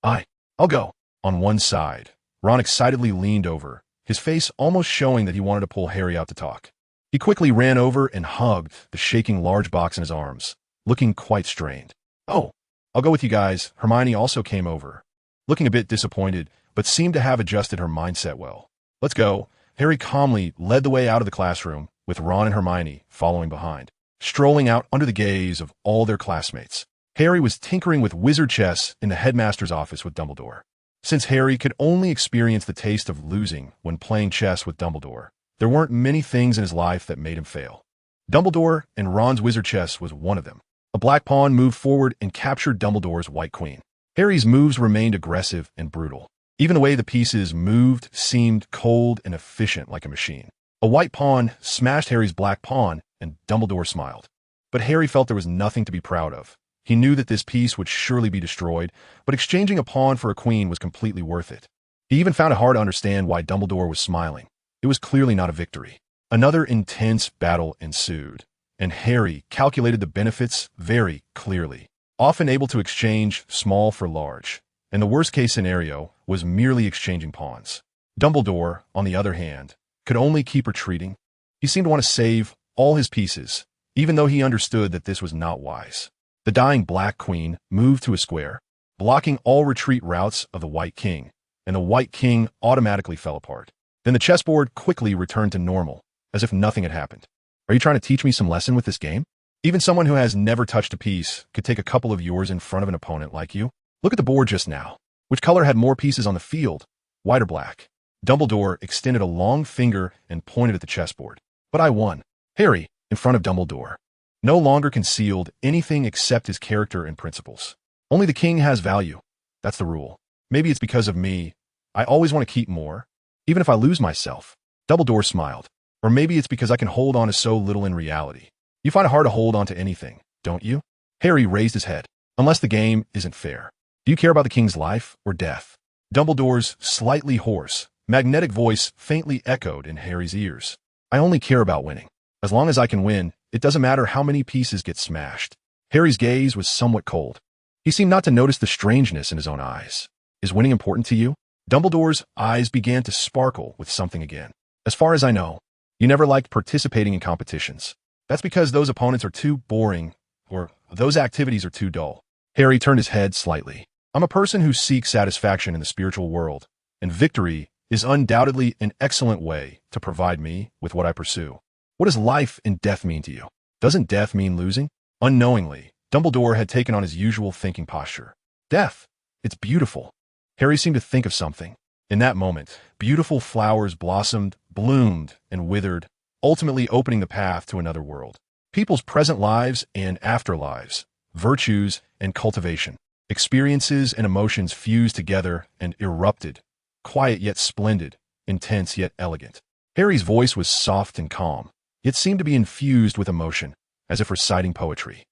I'll go. On one side, Ron excitedly leaned over, his face almost showing that he wanted to pull Harry out to talk. He quickly ran over and hugged the shaking large box in his arms, looking quite strained. Oh, I'll go with you guys. Hermione also came over, looking a bit disappointed, but seemed to have adjusted her mindset well. Let's go. Harry calmly led the way out of the classroom, with Ron and Hermione following behind, strolling out under the gaze of all their classmates. Harry was tinkering with wizard chess in the headmaster's office with Dumbledore. Since Harry could only experience the taste of losing when playing chess with Dumbledore, there weren't many things in his life that made him fail. Dumbledore and Ron's wizard chess was one of them. A black pawn moved forward and captured Dumbledore's white queen. Harry's moves remained aggressive and brutal. Even the way the pieces moved seemed cold and efficient like a machine. A white pawn smashed Harry's black pawn, and Dumbledore smiled. But Harry felt there was nothing to be proud of. He knew that this piece would surely be destroyed, but exchanging a pawn for a queen was completely worth it. He even found it hard to understand why Dumbledore was smiling. It was clearly not a victory. Another intense battle ensued, and Harry calculated the benefits very clearly, often able to exchange small for large, and the worst-case scenario was merely exchanging pawns. Dumbledore, on the other hand, could only keep retreating. He seemed to want to save all his pieces, even though he understood that this was not wise. The dying Black Queen moved to a square, blocking all retreat routes of the White King, and the White King automatically fell apart. Then the chessboard quickly returned to normal, as if nothing had happened. Are you trying to teach me some lesson with this game? Even someone who has never touched a piece could take a couple of yours in front of an opponent like you. Look at the board just now. Which color had more pieces on the field, white or black? Dumbledore extended a long finger and pointed at the chessboard. But I won. Harry, in front of Dumbledore, no longer concealed anything except his character and principles. Only the king has value. That's the rule. Maybe it's because of me. I always want to keep more, even if I lose myself. Dumbledore smiled. Or maybe it's because I can hold on to so little in reality. You find it hard to hold on to anything, don't you? Harry raised his head. Unless the game isn't fair. Do you care about the king's life or death? Dumbledore's slightly hoarse, magnetic voice faintly echoed in Harry's ears. I only care about winning. As long as I can win, it doesn't matter how many pieces get smashed. Harry's gaze was somewhat cold. He seemed not to notice the strangeness in his own eyes. Is winning important to you? Dumbledore's eyes began to sparkle with something again. As far as I know, you never liked participating in competitions. That's because those opponents are too boring, or those activities are too dull. Harry turned his head slightly. I'm a person who seeks satisfaction in the spiritual world, and victory is undoubtedly an excellent way to provide me with what I pursue. What does life and death mean to you? Doesn't death mean losing? Unknowingly, Dumbledore had taken on his usual thinking posture. Death. It's beautiful. Harry seemed to think of something. In that moment, beautiful flowers blossomed, bloomed, and withered, ultimately opening the path to another world. People's present lives and afterlives, virtues and cultivation, experiences and emotions fused together and erupted, quiet yet splendid, intense yet elegant. Harry's voice was soft and calm, yet seemed to be infused with emotion, as if reciting poetry.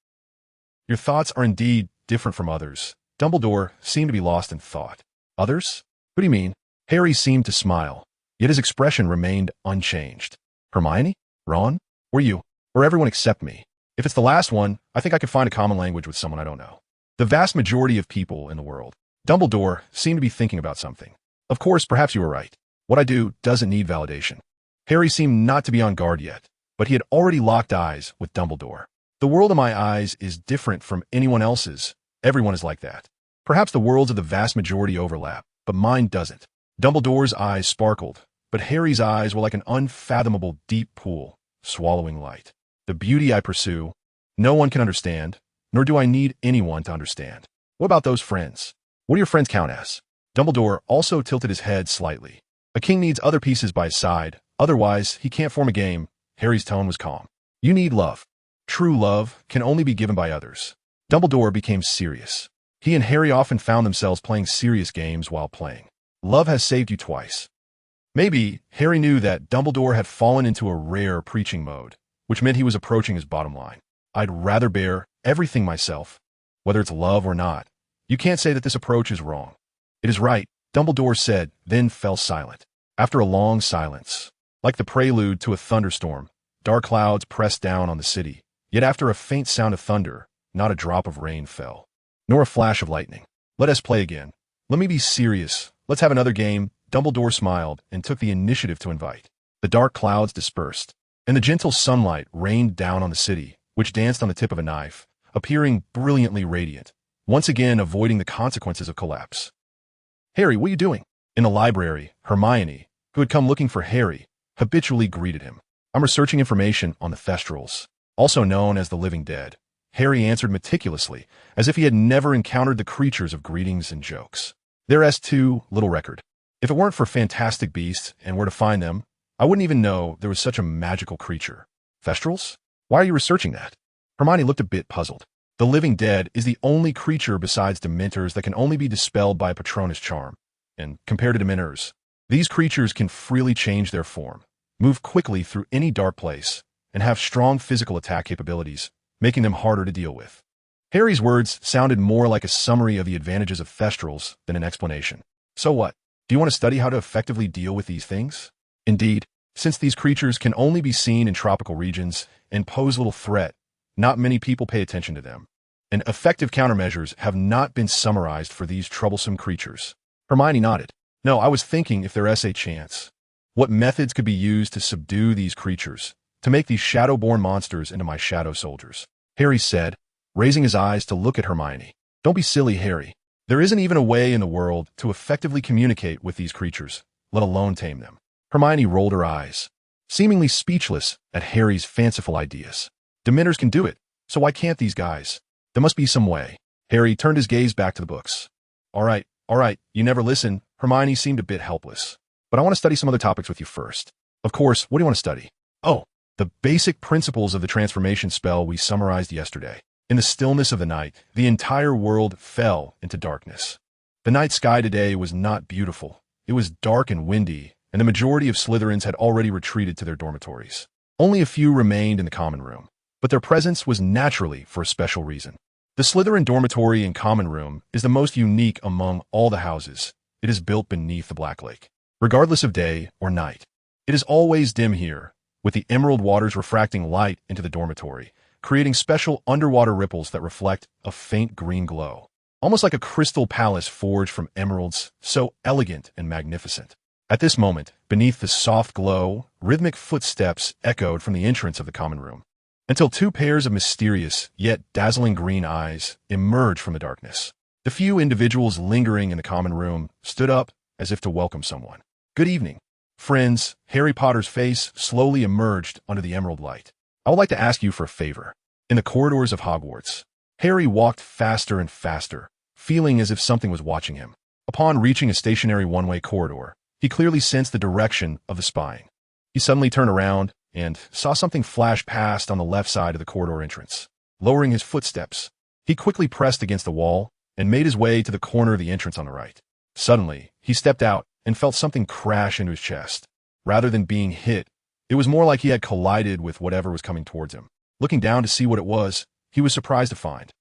Your thoughts are indeed different from others. Dumbledore seemed to be lost in thought. Others? What do you mean? Harry seemed to smile, yet his expression remained unchanged. Hermione? Ron? Or you? Or everyone except me? If it's the last one, I think I could find a common language with someone I don't know. The vast majority of people in the world. Dumbledore seemed to be thinking about something. Of course, perhaps you were right. What I do doesn't need validation. Harry seemed not to be on guard yet, but he had already locked eyes with Dumbledore. The world in my eyes is different from anyone else's. Everyone is like that. Perhaps the worlds of the vast majority overlap, but mine doesn't. Dumbledore's eyes sparkled, but Harry's eyes were like an unfathomable deep pool, swallowing light. The beauty I pursue, no one can understand, nor do I need anyone to understand. What about those friends? What do your friends count as? Dumbledore also tilted his head slightly. A king needs other pieces by his side, otherwise he can't form a game. Harry's tone was calm. You need love. True love can only be given by others. Dumbledore became serious. He and Harry often found themselves playing serious games while playing. Love has saved you twice. Maybe Harry knew that Dumbledore had fallen into a rare preaching mode, which meant he was approaching his bottom line. I'd rather bear everything myself, whether it's love or not. You can't say that this approach is wrong. It is right, Dumbledore said, then fell silent. After a long silence, like the prelude to a thunderstorm, dark clouds pressed down on the city. Yet after a faint sound of thunder, not a drop of rain fell, nor a flash of lightning. Let us play again. Let me be serious. Let's have another game. Dumbledore smiled and took the initiative to invite. The dark clouds dispersed, and the gentle sunlight rained down on the city, which danced on the tip of a knife, appearing brilliantly radiant, once again avoiding the consequences of collapse. Harry, what are you doing? In the library, Hermione, who had come looking for Harry, habitually greeted him. I'm researching information on the Thestrals, also known as the living dead. Harry answered meticulously, as if he had never encountered the creatures of greetings and jokes. They're S2, little record. If it weren't for fantastic beasts and where to find them, I wouldn't even know there was such a magical creature. Thestrals? Why are you researching that? Hermione looked a bit puzzled. The living dead is the only creature besides Dementors that can only be dispelled by a Patronus charm. And compared to Dementors, these creatures can freely change their form, move quickly through any dark place, and have strong physical attack capabilities, making them harder to deal with. Harry's words sounded more like a summary of the advantages of Thestrals than an explanation. So what? Do you want to study how to effectively deal with these things? Indeed, since these creatures can only be seen in tropical regions and pose little threat, not many people pay attention to them, and effective countermeasures have not been summarized for these troublesome creatures. Hermione nodded. No, I was thinking if there is a chance. What methods could be used to subdue these creatures, to make these shadow-born monsters into my shadow soldiers? Harry said, raising his eyes to look at Hermione. Don't be silly, Harry. There isn't even a way in the world to effectively communicate with these creatures, let alone tame them. Hermione rolled her eyes, seemingly speechless at Harry's fanciful ideas. Dementors can do it, so why can't these guys? There must be some way. Harry turned his gaze back to the books. All right, you never listen. Hermione seemed a bit helpless. But I want to study some other topics with you first. Of course, what do you want to study? Oh, the basic principles of the transformation spell we summarized yesterday. In the stillness of the night, the entire world fell into darkness. The night sky today was not beautiful. It was dark and windy, and the majority of Slytherins had already retreated to their dormitories. Only a few remained in the common room, but their presence was naturally for a special reason. The Slytherin dormitory and common room is the most unique among all the houses. It is built beneath the Black Lake. Regardless of day or night, it is always dim here, with the emerald waters refracting light into the dormitory, creating special underwater ripples that reflect a faint green glow, almost like a crystal palace forged from emeralds, so elegant and magnificent. At this moment, beneath the soft glow, rhythmic footsteps echoed from the entrance of the common room, until two pairs of mysterious yet dazzling green eyes emerged from the darkness. The few individuals lingering in the common room stood up as if to welcome someone. Good evening, friends. Harry Potter's face slowly emerged under the emerald light. I would like to ask you for a favor. In the corridors of Hogwarts, Harry walked faster and faster, feeling as if something was watching him. Upon reaching a stationary one-way corridor, he clearly sensed the direction of the spying. He suddenly turned around and saw something flash past on the left side of the corridor entrance. Lowering his footsteps, he quickly pressed against the wall and made his way to the corner of the entrance on the right. Suddenly, he stepped out and felt something crash into his chest. Rather than being hit, it was more like he had collided with whatever was coming towards him. Looking down to see what it was, he was surprised to find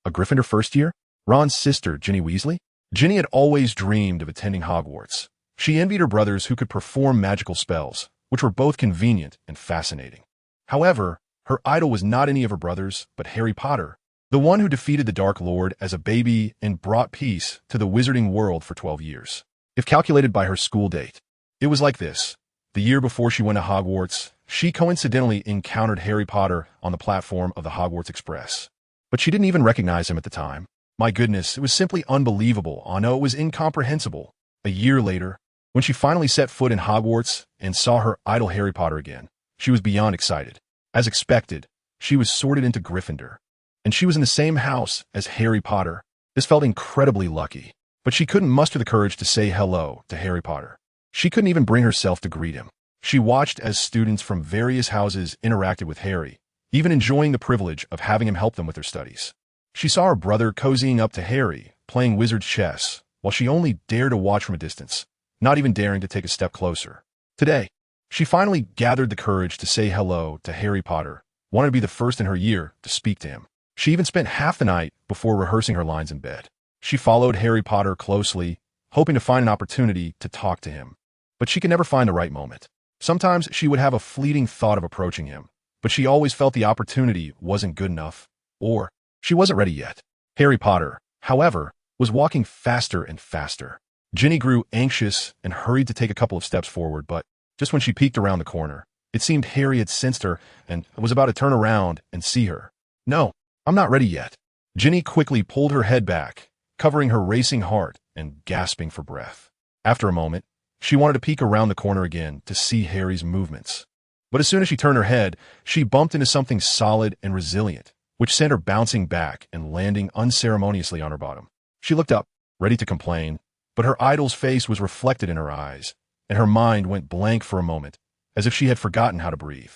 a Gryffindor first year? Ron's sister, Ginny Weasley? Ginny had always dreamed of attending Hogwarts. She envied her brothers who could perform magical spells, which were both convenient and fascinating. However, her idol was not any of her brothers, but Harry Potter, the one who defeated the Dark Lord as a baby and brought peace to the wizarding world for 12 years. If calculated by her school date, it was like this. The year before she went to Hogwarts, she coincidentally encountered Harry Potter on the platform of the Hogwarts Express. But she didn't even recognize him at the time. My goodness, it was simply unbelievable. Oh no, it was incomprehensible. A year later, when she finally set foot in Hogwarts and saw her idol Harry Potter again, she was beyond excited. As expected, she was sorted into Gryffindor, and she was in the same house as Harry Potter. This felt incredibly lucky. But she couldn't muster the courage to say hello to Harry Potter. She couldn't even bring herself to greet him. She watched as students from various houses interacted with Harry, even enjoying the privilege of having him help them with their studies. She saw her brother cozying up to Harry, playing wizard chess, while she only dared to watch from a distance, not even daring to take a step closer. Today, she finally gathered the courage to say hello to Harry Potter, wanted to be the first in her year to speak to him. She even spent half the night before rehearsing her lines in bed. She followed Harry Potter closely, hoping to find an opportunity to talk to him. But she could never find the right moment. Sometimes she would have a fleeting thought of approaching him, but she always felt the opportunity wasn't good enough, or she wasn't ready yet. Harry Potter, however, was walking faster and faster. Ginny grew anxious and hurried to take a couple of steps forward, but just when she peeked around the corner, it seemed Harry had sensed her and was about to turn around and see her. No, I'm not ready yet. Ginny quickly pulled her head back, covering her racing heart and gasping for breath. After a moment, she wanted to peek around the corner again to see Harry's movements. But as soon as she turned her head, she bumped into something solid and resilient, which sent her bouncing back and landing unceremoniously on her bottom. She looked up, ready to complain, but her idol's face was reflected in her eyes, and her mind went blank for a moment, as if she had forgotten how to breathe.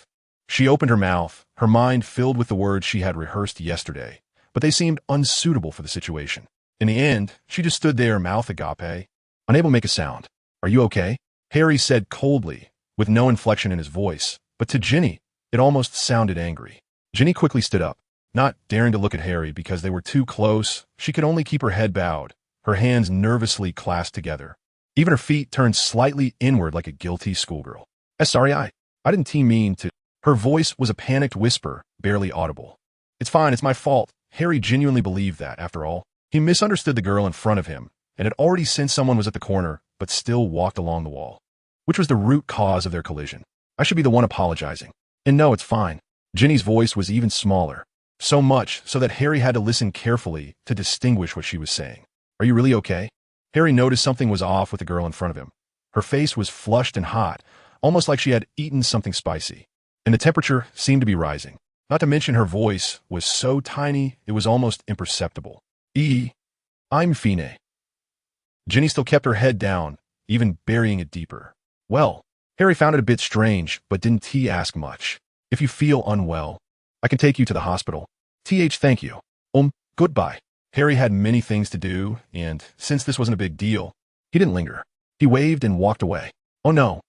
She opened her mouth, her mind filled with the words she had rehearsed yesterday, but they seemed unsuitable for the situation. In the end, she just stood there, mouth agape, unable to make a sound. Are you okay? Harry said coldly, with no inflection in his voice, but to Ginny, it almost sounded angry. Ginny quickly stood up, not daring to look at Harry because they were too close. She could only keep her head bowed, her hands nervously clasped together. Even her feet turned slightly inward like a guilty schoolgirl. Sorry, I didn't mean to. Her voice was a panicked whisper, barely audible. It's fine, it's my fault. Harry genuinely believed that, after all. He misunderstood the girl in front of him, and had already sensed someone was at the corner, but still walked along the wall. Which was the root cause of their collision? I should be the one apologizing. And no, it's fine. Ginny's voice was even smaller, so much so that Harry had to listen carefully to distinguish what she was saying. Are you really okay? Harry noticed something was off with the girl in front of him. Her face was flushed and hot, almost like she had eaten something spicy. And the temperature seemed to be rising. Not to mention her voice was so tiny it was almost imperceptible. I'm Fine. Ginny still kept her head down, even burying it deeper. Well, Harry found it a bit strange, but didn't ask much. If you feel unwell, I can take you to the hospital. Thank you. Goodbye. Harry had many things to do, and since this wasn't a big deal, he didn't linger. He waved and walked away. Oh no.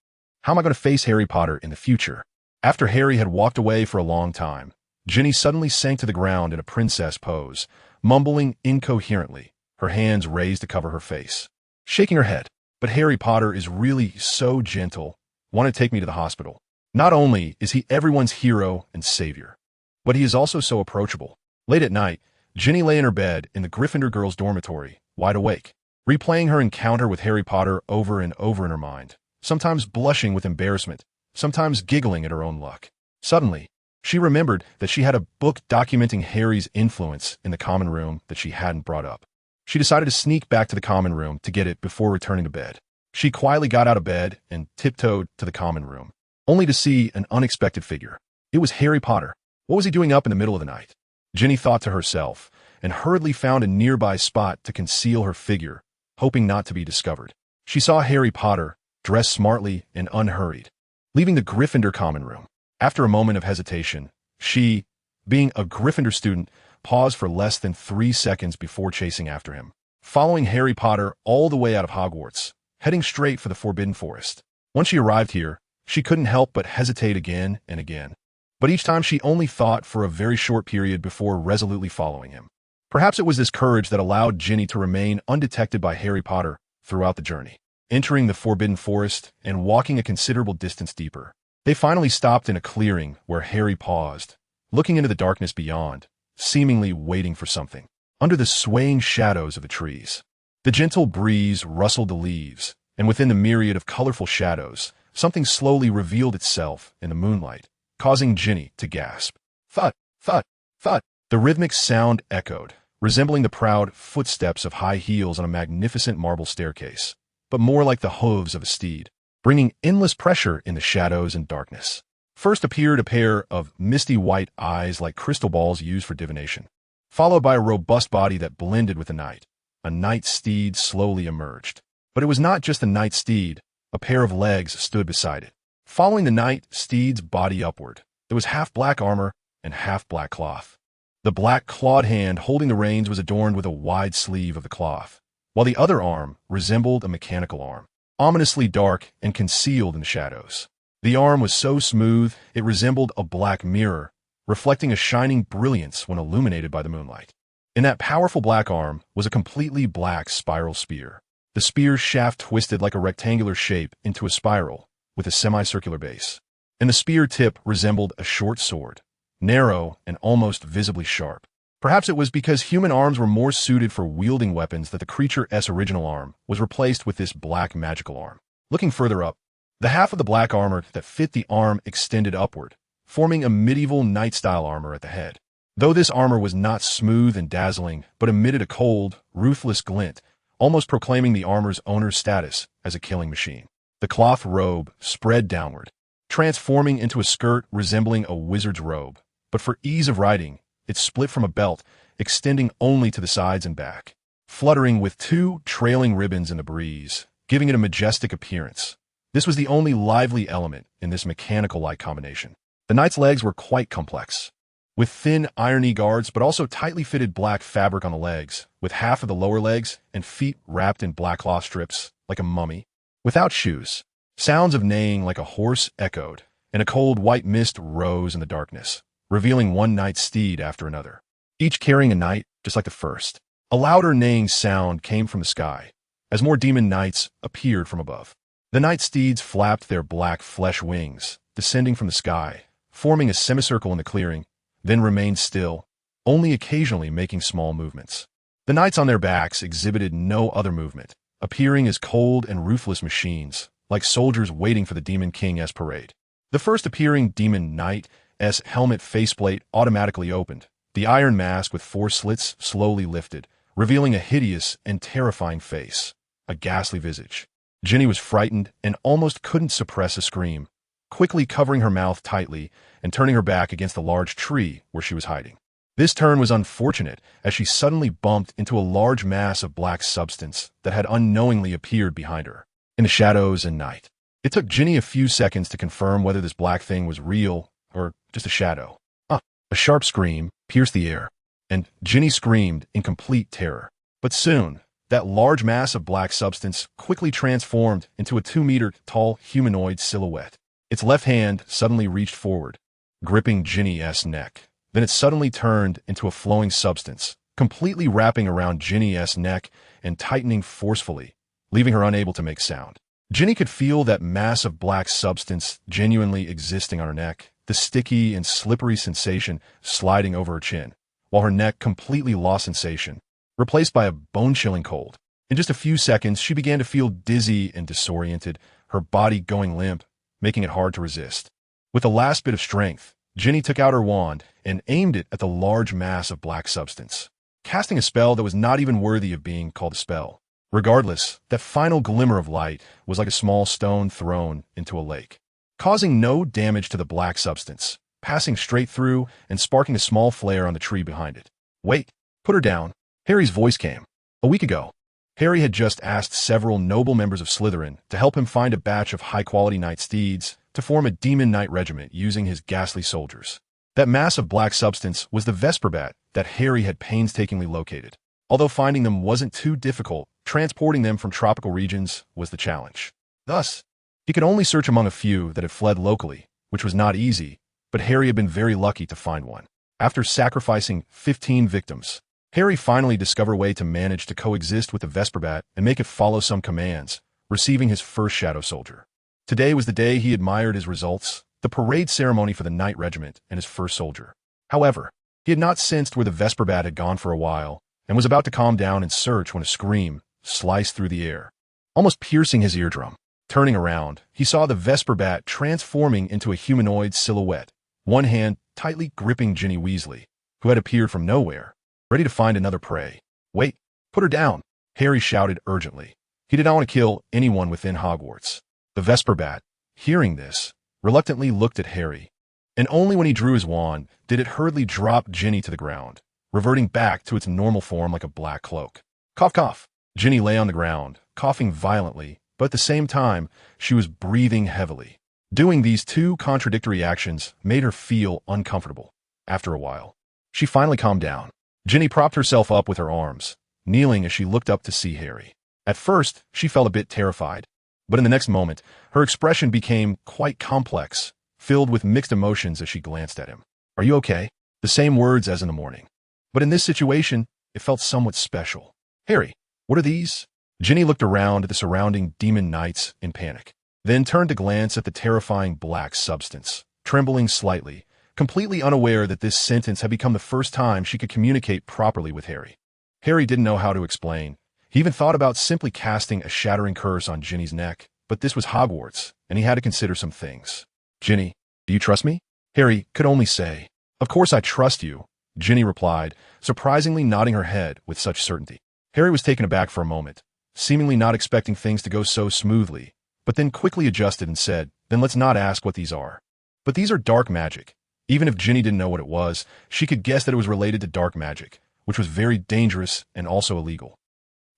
How am I going to face Harry Potter in the future? After Harry had walked away for a long time, Ginny suddenly sank to the ground in a princess pose, mumbling incoherently, her hands raised to cover her face, shaking her head. But Harry Potter is really so gentle. Want to take me to the hospital? Not only is he everyone's hero and savior, but he is also so approachable. Late at night, Ginny lay in her bed in the Gryffindor girls' dormitory, wide awake, replaying her encounter with Harry Potter over and over in her mind, sometimes blushing with embarrassment, sometimes giggling at her own luck. Suddenly, she remembered that she had a book documenting Harry's influence in the common room that she hadn't brought up. She decided to sneak back to the common room to get it before returning to bed. She quietly got out of bed and tiptoed to the common room, only to see an unexpected figure. It was Harry Potter. What was he doing up in the middle of the night? Ginny thought to herself, and hurriedly found a nearby spot to conceal her figure, hoping not to be discovered. She saw Harry Potter, dressed smartly and unhurried, leaving the Gryffindor common room. After a moment of hesitation, she, being a Gryffindor student, paused for less than 3 seconds before chasing after him, following Harry Potter all the way out of Hogwarts, heading straight for the Forbidden Forest. Once she arrived here, she couldn't help but hesitate again and again. But each time she only thought for a very short period before resolutely following him. Perhaps it was this courage that allowed Ginny to remain undetected by Harry Potter throughout the journey. Entering the Forbidden Forest and walking a considerable distance deeper, they finally stopped in a clearing where Harry paused, looking into the darkness beyond, seemingly waiting for something. Under the swaying shadows of the trees, the gentle breeze rustled the leaves, and within the myriad of colorful shadows, something slowly revealed itself in the moonlight, causing Ginny to gasp. Thud, thud, thud. The rhythmic sound echoed, resembling the proud footsteps of high heels on a magnificent marble staircase, but more like the hooves of a steed, bringing endless pressure in the shadows and darkness. First appeared a pair of misty white eyes like crystal balls used for divination, followed by a robust body that blended with the night. A night steed slowly emerged. But it was not just a night steed. A pair of legs stood beside it. Following the night steed's body upward, there was half black armor and half black cloth. The black clawed hand holding the reins was adorned with a wide sleeve of the cloth, while the other arm resembled a mechanical arm, ominously dark and concealed in the shadows. The arm was so smooth it resembled a black mirror, reflecting a shining brilliance when illuminated by the moonlight. In that powerful black arm was a completely black spiral spear. The spear's shaft twisted like a rectangular shape into a spiral with a semicircular base, and the spear tip resembled a short sword, narrow and almost visibly sharp. Perhaps it was because human arms were more suited for wielding weapons that the creature's original arm was replaced with this black magical arm. Looking further up, the half of the black armor that fit the arm extended upward, forming a medieval knight-style armor at the head. Though this armor was not smooth and dazzling, but emitted a cold, ruthless glint, almost proclaiming the armor's owner's status as a killing machine. The cloth robe spread downward, transforming into a skirt resembling a wizard's robe, but for ease of riding, it split from a belt, extending only to the sides and back, fluttering with 2 trailing ribbons in the breeze, giving it a majestic appearance. This was the only lively element in this mechanical-like combination. The knight's legs were quite complex, with thin irony guards but also tightly fitted black fabric on the legs, with half of the lower legs and feet wrapped in black cloth strips, like a mummy. Without shoes, sounds of neighing like a horse echoed, and a cold white mist rose in the darkness, revealing one knight's steed after another, each carrying a knight just like the first. A louder neighing sound came from the sky, as more demon knights appeared from above. The night steeds flapped their black flesh wings, descending from the sky, forming a semicircle in the clearing, then remained still, only occasionally making small movements. The knights on their backs exhibited no other movement, appearing as cold and ruthless machines, like soldiers waiting for the Demon King's parade. The first appearing Demon Knight's helmet faceplate automatically opened. The iron mask with 4 slits slowly lifted, revealing a hideous and terrifying face, a ghastly visage. Ginny was frightened and almost couldn't suppress a scream, quickly covering her mouth tightly and turning her back against the large tree where she was hiding. This turn was unfortunate, as she suddenly bumped into a large mass of black substance that had unknowingly appeared behind her, in the shadows and night. It took Ginny a few seconds to confirm whether this black thing was real or just a shadow. A sharp scream pierced the air, and Ginny screamed in complete terror. But soon, that large mass of black substance quickly transformed into a 2-meter-tall humanoid silhouette. Its left hand suddenly reached forward, gripping Ginny's neck. Then it suddenly turned into a flowing substance, completely wrapping around Ginny's neck and tightening forcefully, leaving her unable to make sound. Ginny could feel that mass of black substance genuinely existing on her neck, the sticky and slippery sensation sliding over her chin, while her neck completely lost sensation, replaced by a bone-chilling cold. In just a few seconds, she began to feel dizzy and disoriented, her body going limp, making it hard to resist. With the last bit of strength, Ginny took out her wand and aimed it at the large mass of black substance, casting a spell that was not even worthy of being called a spell. Regardless, that final glimmer of light was like a small stone thrown into a lake, causing no damage to the black substance, passing straight through and sparking a small flare on the tree behind it. "Wait, put her down." Harry's voice came. A week ago, Harry had just asked several noble members of Slytherin to help him find a batch of high-quality knight steeds to form a demon knight regiment using his ghastly soldiers. That mass of black substance was the Vesper bat that Harry had painstakingly located. Although finding them wasn't too difficult, transporting them from tropical regions was the challenge. Thus, he could only search among a few that had fled locally, which was not easy, but Harry had been very lucky to find one. After sacrificing 15 victims, Harry finally discovered a way to manage to coexist with the Vesper bat and make it follow some commands, receiving his first Shadow Soldier. Today was the day he admired his results, the parade ceremony for the Knight Regiment and his first soldier. However, he had not sensed where the Vesper bat had gone for a while, and was about to calm down and search when a scream sliced through the air, almost piercing his eardrum. Turning around, he saw the Vesper bat transforming into a humanoid silhouette, one hand tightly gripping Ginny Weasley, who had appeared from nowhere, ready to find another prey. "Wait, put her down," Harry shouted urgently. He did not want to kill anyone within Hogwarts. The Vesper bat, hearing this, reluctantly looked at Harry, and only when he drew his wand did it hurriedly drop Ginny to the ground, reverting back to its normal form like a black cloak. Cough, cough. Ginny lay on the ground, coughing violently, but at the same time, she was breathing heavily. Doing these two contradictory actions made her feel uncomfortable. After a while, she finally calmed down. Ginny propped herself up with her arms, kneeling as she looked up to see Harry. At first, she felt a bit terrified, but in the next moment, her expression became quite complex, filled with mixed emotions as she glanced at him. "Are you okay?" The same words as in the morning. But in this situation, it felt somewhat special. "Harry, what are these?" Ginny looked around at the surrounding demon knights in panic, then turned to glance at the terrifying black substance, trembling slightly, completely unaware that this sentence had become the first time she could communicate properly with Harry. Harry didn't know how to explain. He even thought about simply casting a shattering curse on Ginny's neck, but this was Hogwarts, and he had to consider some things. "Ginny, do you trust me?" Harry could only say. "Of course I trust you," Ginny replied, surprisingly nodding her head with such certainty. Harry was taken aback for a moment, seemingly not expecting things to go so smoothly, but then quickly adjusted and said, "Then let's not ask what these are." "But these are dark magic." Even if Ginny didn't know what it was, she could guess that it was related to dark magic, which was very dangerous and also illegal.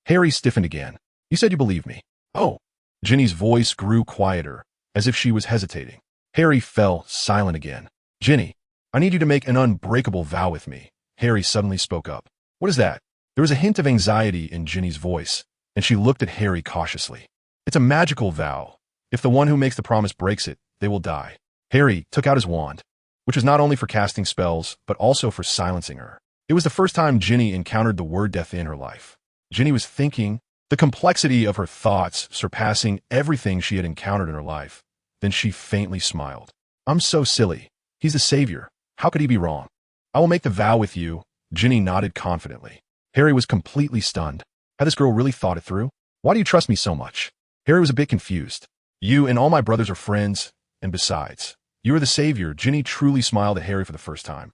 Harry stiffened again. "You said you believe me." "Oh." Ginny's voice grew quieter, as if she was hesitating. Harry fell silent again. "Ginny, I need you to make an unbreakable vow with me." Harry suddenly spoke up. "What is that?" There was a hint of anxiety in Ginny's voice, and she looked at Harry cautiously. "It's a magical vow. If the one who makes the promise breaks it, they will die." Harry took out his wand, which was not only for casting spells, but also for silencing her. It was the first time Ginny encountered the word death in her life. Ginny was thinking, the complexity of her thoughts surpassing everything she had encountered in her life. Then she faintly smiled. "I'm so silly. He's the savior. How could he be wrong?" "I will make the vow with you." Ginny nodded confidently. Harry was completely stunned. Had this girl really thought it through? Why do you trust me so much? Harry was a bit confused. You and all my brothers are friends, and besides, you are the savior. Ginny truly smiled at Harry for the first time.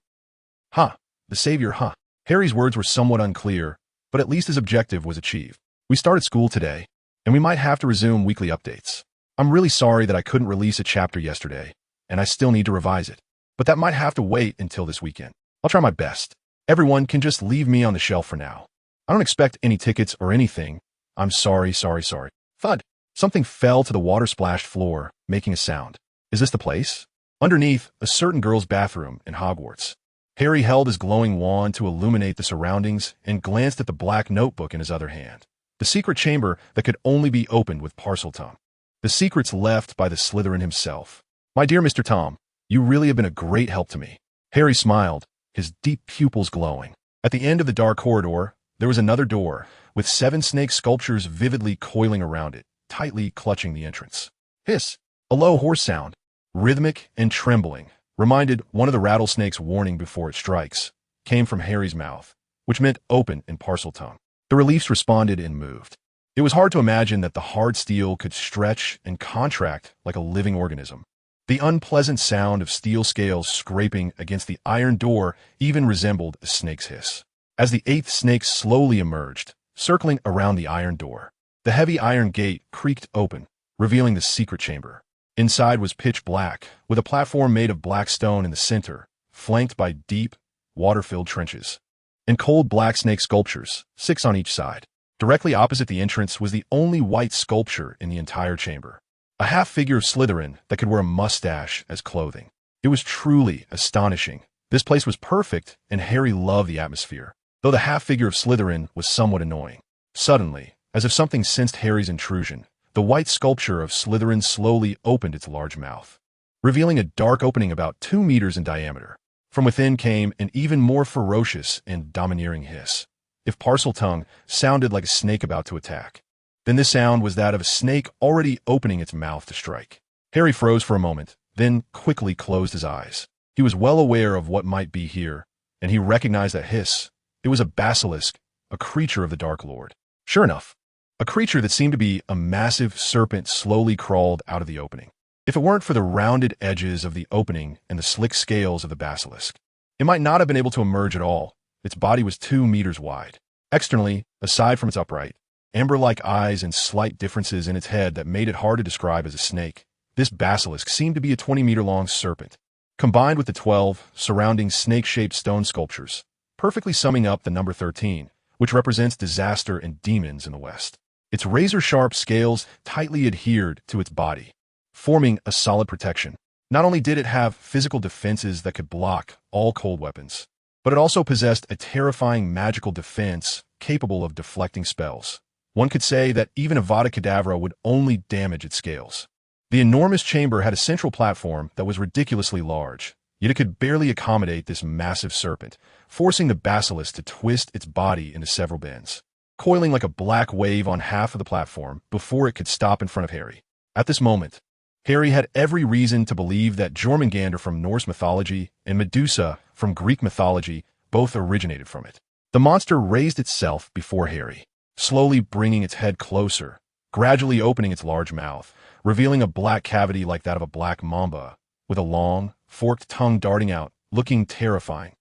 Huh, the savior, huh? Harry's words were somewhat unclear, but at least his objective was achieved. We started school today, and we might have to resume weekly updates. I'm really sorry that I couldn't release a chapter yesterday, and I still need to revise it. But that might have to wait until this weekend. I'll try my best. Everyone can just leave me on the shelf for now. I don't expect any tickets or anything. I'm sorry. Thud. Something fell to the water-splashed floor, making a sound. Is this the place? Underneath, a certain girl's bathroom in Hogwarts. Harry held his glowing wand to illuminate the surroundings and glanced at the black notebook in his other hand. The secret chamber that could only be opened with Parseltongue. The secrets left by the Slytherin himself. My dear Mr. Tom, you really have been a great help to me. Harry smiled, his deep pupils glowing. At the end of the dark corridor, there was another door, with 7 snake sculptures vividly coiling around it, tightly clutching the entrance. Hiss! A low hoarse sound, rhythmic and trembling, reminded one of the rattlesnake's warning before it strikes, came from Harry's mouth, which meant open in Parseltongue. The reliefs responded and moved. It was hard to imagine that the hard steel could stretch and contract like a living organism. The unpleasant sound of steel scales scraping against the iron door even resembled a snake's hiss. As the 8th snake slowly emerged, circling around the iron door, the heavy iron gate creaked open, revealing the secret chamber. Inside was pitch black, with a platform made of black stone in the center, flanked by deep, water-filled trenches. And cold black snake sculptures, 6 on each side. Directly opposite the entrance was the only white sculpture in the entire chamber. A half-figure of Slytherin that could wear a mustache as clothing. It was truly astonishing. This place was perfect, and Harry loved the atmosphere, though the half-figure of Slytherin was somewhat annoying. Suddenly, as if something sensed Harry's intrusion, the white sculpture of Slytherin slowly opened its large mouth, revealing a dark opening about 2 meters in diameter. From within came an even more ferocious and domineering hiss. If Parseltongue sounded like a snake about to attack, then this sound was that of a snake already opening its mouth to strike. Harry froze for a moment, then quickly closed his eyes. He was well aware of what might be here, and he recognized that hiss. It was a basilisk, a creature of the Dark Lord. Sure enough, a creature that seemed to be a massive serpent slowly crawled out of the opening. If it weren't for the rounded edges of the opening and the slick scales of the basilisk, it might not have been able to emerge at all. Its body was 2 meters wide. Externally, aside from its upright, amber-like eyes and slight differences in its head that made it hard to describe as a snake, this basilisk seemed to be a 20-meter-long serpent, combined with the 12 surrounding snake-shaped stone sculptures, perfectly summing up the number 13, which represents disaster and demons in the West. Its razor-sharp scales tightly adhered to its body, forming a solid protection. Not only did it have physical defenses that could block all cold weapons, but it also possessed a terrifying magical defense capable of deflecting spells. One could say that even Avada Kedavra would only damage its scales. The enormous chamber had a central platform that was ridiculously large, yet it could barely accommodate this massive serpent, forcing the basilisk to twist its body into several bends, coiling like a black wave on half of the platform before it could stop in front of Harry. At this moment, Harry had every reason to believe that Jormungandr from Norse mythology and Medusa from Greek mythology both originated from it. The monster raised itself before Harry, slowly bringing its head closer, gradually opening its large mouth, revealing a black cavity like that of a black mamba, with a long, forked tongue darting out, looking terrifying,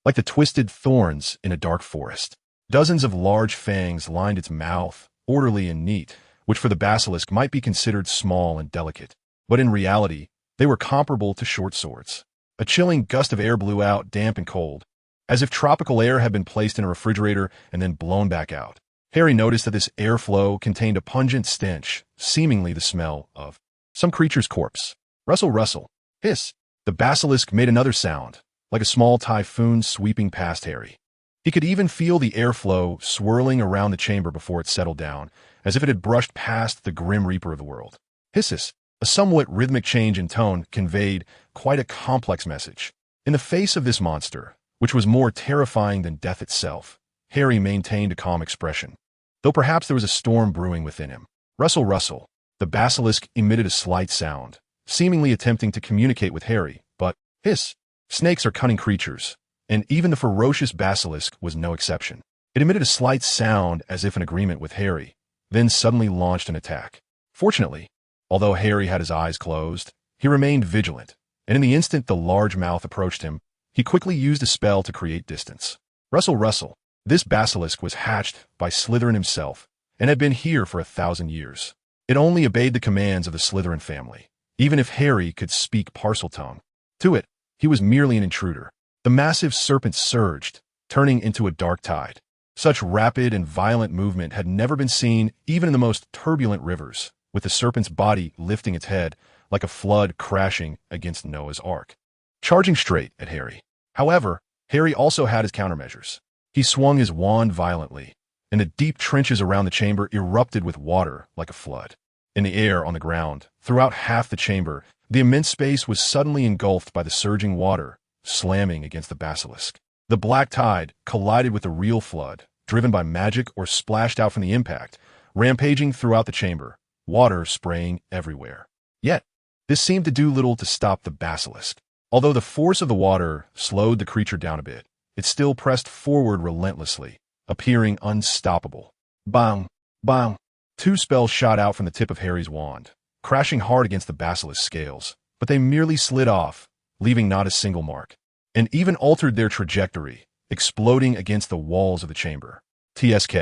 like the twisted thorns in a dark forest. Dozens of large fangs lined its mouth, orderly and neat, which for the basilisk might be considered small and delicate. But in reality, they were comparable to short swords. A chilling gust of air blew out, damp and cold, as if tropical air had been placed in a refrigerator and then blown back out. Harry noticed that this airflow contained a pungent stench, seemingly the smell of some creature's corpse. Rustle, rustle, hiss. The basilisk made another sound, like a small typhoon sweeping past Harry. He could even feel the airflow swirling around the chamber before it settled down, as if it had brushed past the grim reaper of the world. Hisses. A somewhat rhythmic change in tone conveyed quite a complex message. In the face of this monster, which was more terrifying than death itself, Harry maintained a calm expression, though perhaps there was a storm brewing within him. Rustle, rustle. The basilisk emitted a slight sound, seemingly attempting to communicate with Harry, but hiss. Snakes are cunning creatures, and even the ferocious basilisk was no exception. It emitted a slight sound as if in agreement with Harry, then suddenly launched an attack. Fortunately, although Harry had his eyes closed, he remained vigilant, and in the instant the large mouth approached him, he quickly used a spell to create distance. Rustle, rustle. This basilisk was hatched by Slytherin himself, and had been here for 1,000 years. It only obeyed the commands of the Slytherin family, even if Harry could speak Parseltongue. To it, he was merely an intruder. The massive serpent surged, turning into a dark tide. Such rapid and violent movement had never been seen even in the most turbulent rivers, with the serpent's body lifting its head like a flood crashing against Noah's Ark, charging straight at Harry. However, Harry also had his countermeasures. He swung his wand violently, and the deep trenches around the chamber erupted with water like a flood. In the air, on the ground, throughout half the chamber, the immense space was suddenly engulfed by the surging water, slamming against the basilisk. The black tide collided with the real flood, driven by magic or splashed out from the impact, rampaging throughout the chamber, water spraying everywhere. Yet, this seemed to do little to stop the basilisk. Although the force of the water slowed the creature down a bit, it still pressed forward relentlessly, appearing unstoppable. Bang! Bang! 2 spells shot out from the tip of Harry's wand, crashing hard against the basilisk's scales, but they merely slid off, leaving not a single mark, and even altered their trajectory, exploding against the walls of the chamber. TSK.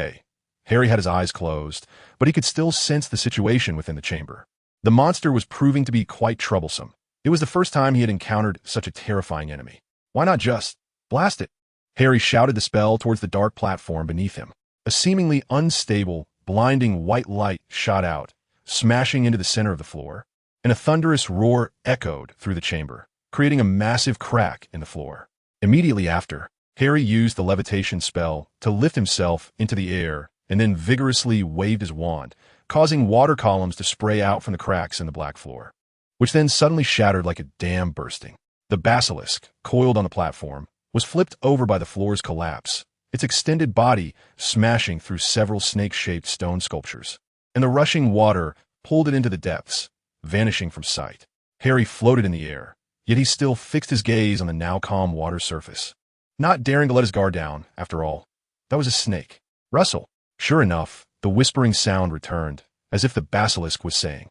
Harry had his eyes closed, but he could still sense the situation within the chamber. The monster was proving to be quite troublesome. It was the first time he had encountered such a terrifying enemy. Why not just blast it? Harry shouted the spell towards the dark platform beneath him. A seemingly unstable, blinding white light shot out, smashing into the center of the floor, and a thunderous roar echoed through the chamber, creating a massive crack in the floor. Immediately after, Harry used the levitation spell to lift himself into the air and then vigorously waved his wand, causing water columns to spray out from the cracks in the black floor, which then suddenly shattered like a dam bursting. The basilisk, coiled on the platform, was flipped over by the floor's collapse, its extended body smashing through several snake-shaped stone sculptures, and the rushing water pulled it into the depths, vanishing from sight. Harry floated in the air, yet he still fixed his gaze on the now calm water surface, not daring to let his guard down. After all, that was a snake. Rustle. Sure enough, the whispering sound returned, as if the basilisk was saying,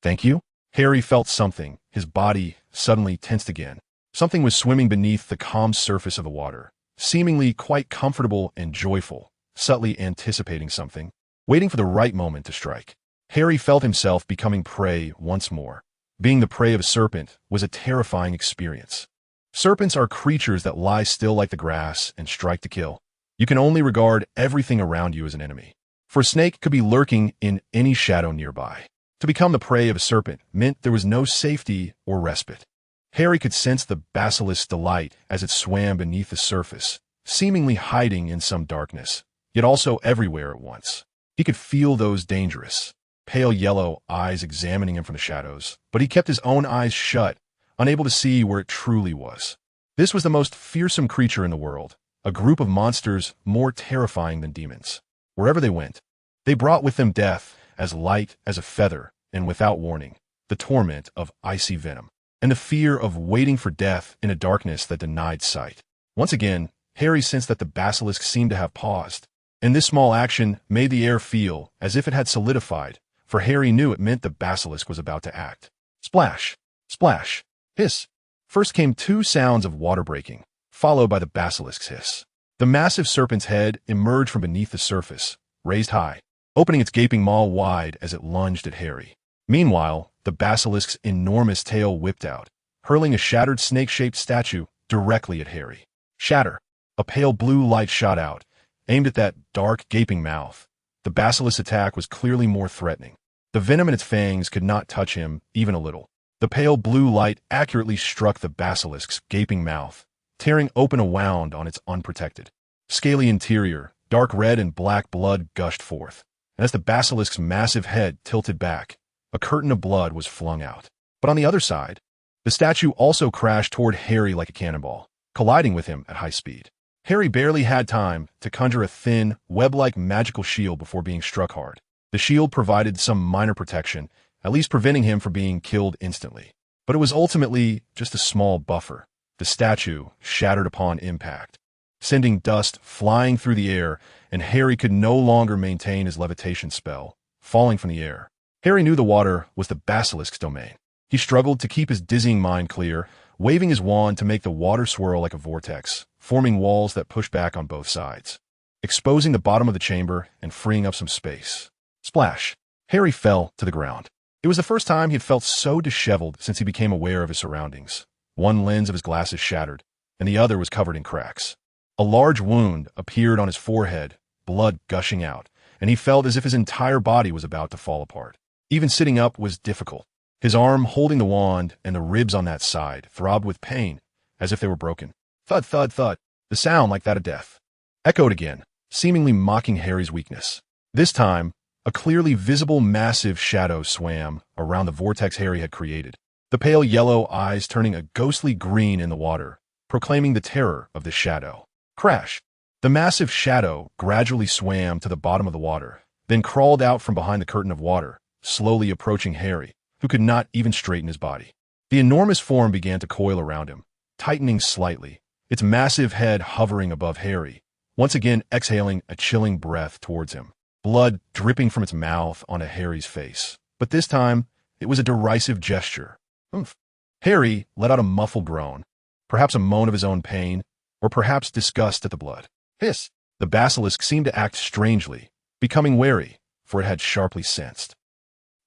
"Thank you?" Harry felt something, his body suddenly tensed again. Something was swimming beneath the calm surface of the water, seemingly quite comfortable and joyful, subtly anticipating something, waiting for the right moment to strike. Harry felt himself becoming prey once more. Being the prey of a serpent was a terrifying experience. Serpents are creatures that lie still like the grass and strike to kill. You can only regard everything around you as an enemy, for a snake could be lurking in any shadow nearby. To become the prey of a serpent meant there was no safety or respite. Harry could sense the basilisk's delight as it swam beneath the surface, seemingly hiding in some darkness, yet also everywhere at once. He could feel those dangerous, pale yellow eyes examining him from the shadows, but he kept his own eyes shut, unable to see where it truly was. This was the most fearsome creature in the world, a group of monsters more terrifying than demons. Wherever they went, they brought with them death as light as a feather, and without warning, the torment of icy venom, and the fear of waiting for death in a darkness that denied sight. Once again, Harry sensed that the basilisk seemed to have paused, and this small action made the air feel as if it had solidified, for Harry knew it meant the basilisk was about to act. Splash! Splash! Hiss! First came 2 sounds of water breaking, followed by the basilisk's hiss. The massive serpent's head emerged from beneath the surface, raised high, opening its gaping maw wide as it lunged at Harry. Meanwhile, the basilisk's enormous tail whipped out, hurling a shattered snake-shaped statue directly at Harry. Shatter! A pale blue light shot out, aimed at that dark, gaping mouth. The basilisk's attack was clearly more threatening. The venom in its fangs could not touch him even a little. The pale blue light accurately struck the basilisk's gaping mouth, tearing open a wound on its unprotected, scaly interior. Dark red and black blood gushed forth, and as the basilisk's massive head tilted back, a curtain of blood was flung out. But on the other side, the statue also crashed toward Harry like a cannonball, colliding with him at high speed. Harry barely had time to conjure a thin, web-like magical shield before being struck hard. The shield provided some minor protection, at least preventing him from being killed instantly. But it was ultimately just a small buffer. The statue shattered upon impact, sending dust flying through the air, and Harry could no longer maintain his levitation spell, falling from the air. Harry knew the water was the basilisk's domain. He struggled to keep his dizzying mind clear, waving his wand to make the water swirl like a vortex, forming walls that pushed back on both sides, exposing the bottom of the chamber and freeing up some space. Splash! Harry fell to the ground. It was the first time he had felt so disheveled since he became aware of his surroundings. One lens of his glasses shattered, and the other was covered in cracks. A large wound appeared on his forehead, blood gushing out, and he felt as if his entire body was about to fall apart. Even sitting up was difficult. His arm holding the wand and the ribs on that side throbbed with pain, as if they were broken. Thud, thud, thud. The sound like that of death echoed again, seemingly mocking Harry's weakness. This time, a clearly visible massive shadow swam around the vortex Harry had created, the pale yellow eyes turning a ghostly green in the water, proclaiming the terror of this shadow. Crash! The massive shadow gradually swam to the bottom of the water, then crawled out from behind the curtain of water, slowly approaching Harry, who could not even straighten his body. The enormous form began to coil around him, tightening slightly, its massive head hovering above Harry, once again exhaling a chilling breath towards him, blood dripping from its mouth onto Harry's face. But this time, it was a derisive gesture. Oomph. Harry let out a muffled groan, perhaps a moan of his own pain, or perhaps disgust at the blood. Hiss! The basilisk seemed to act strangely, becoming wary, for it had sharply sensed.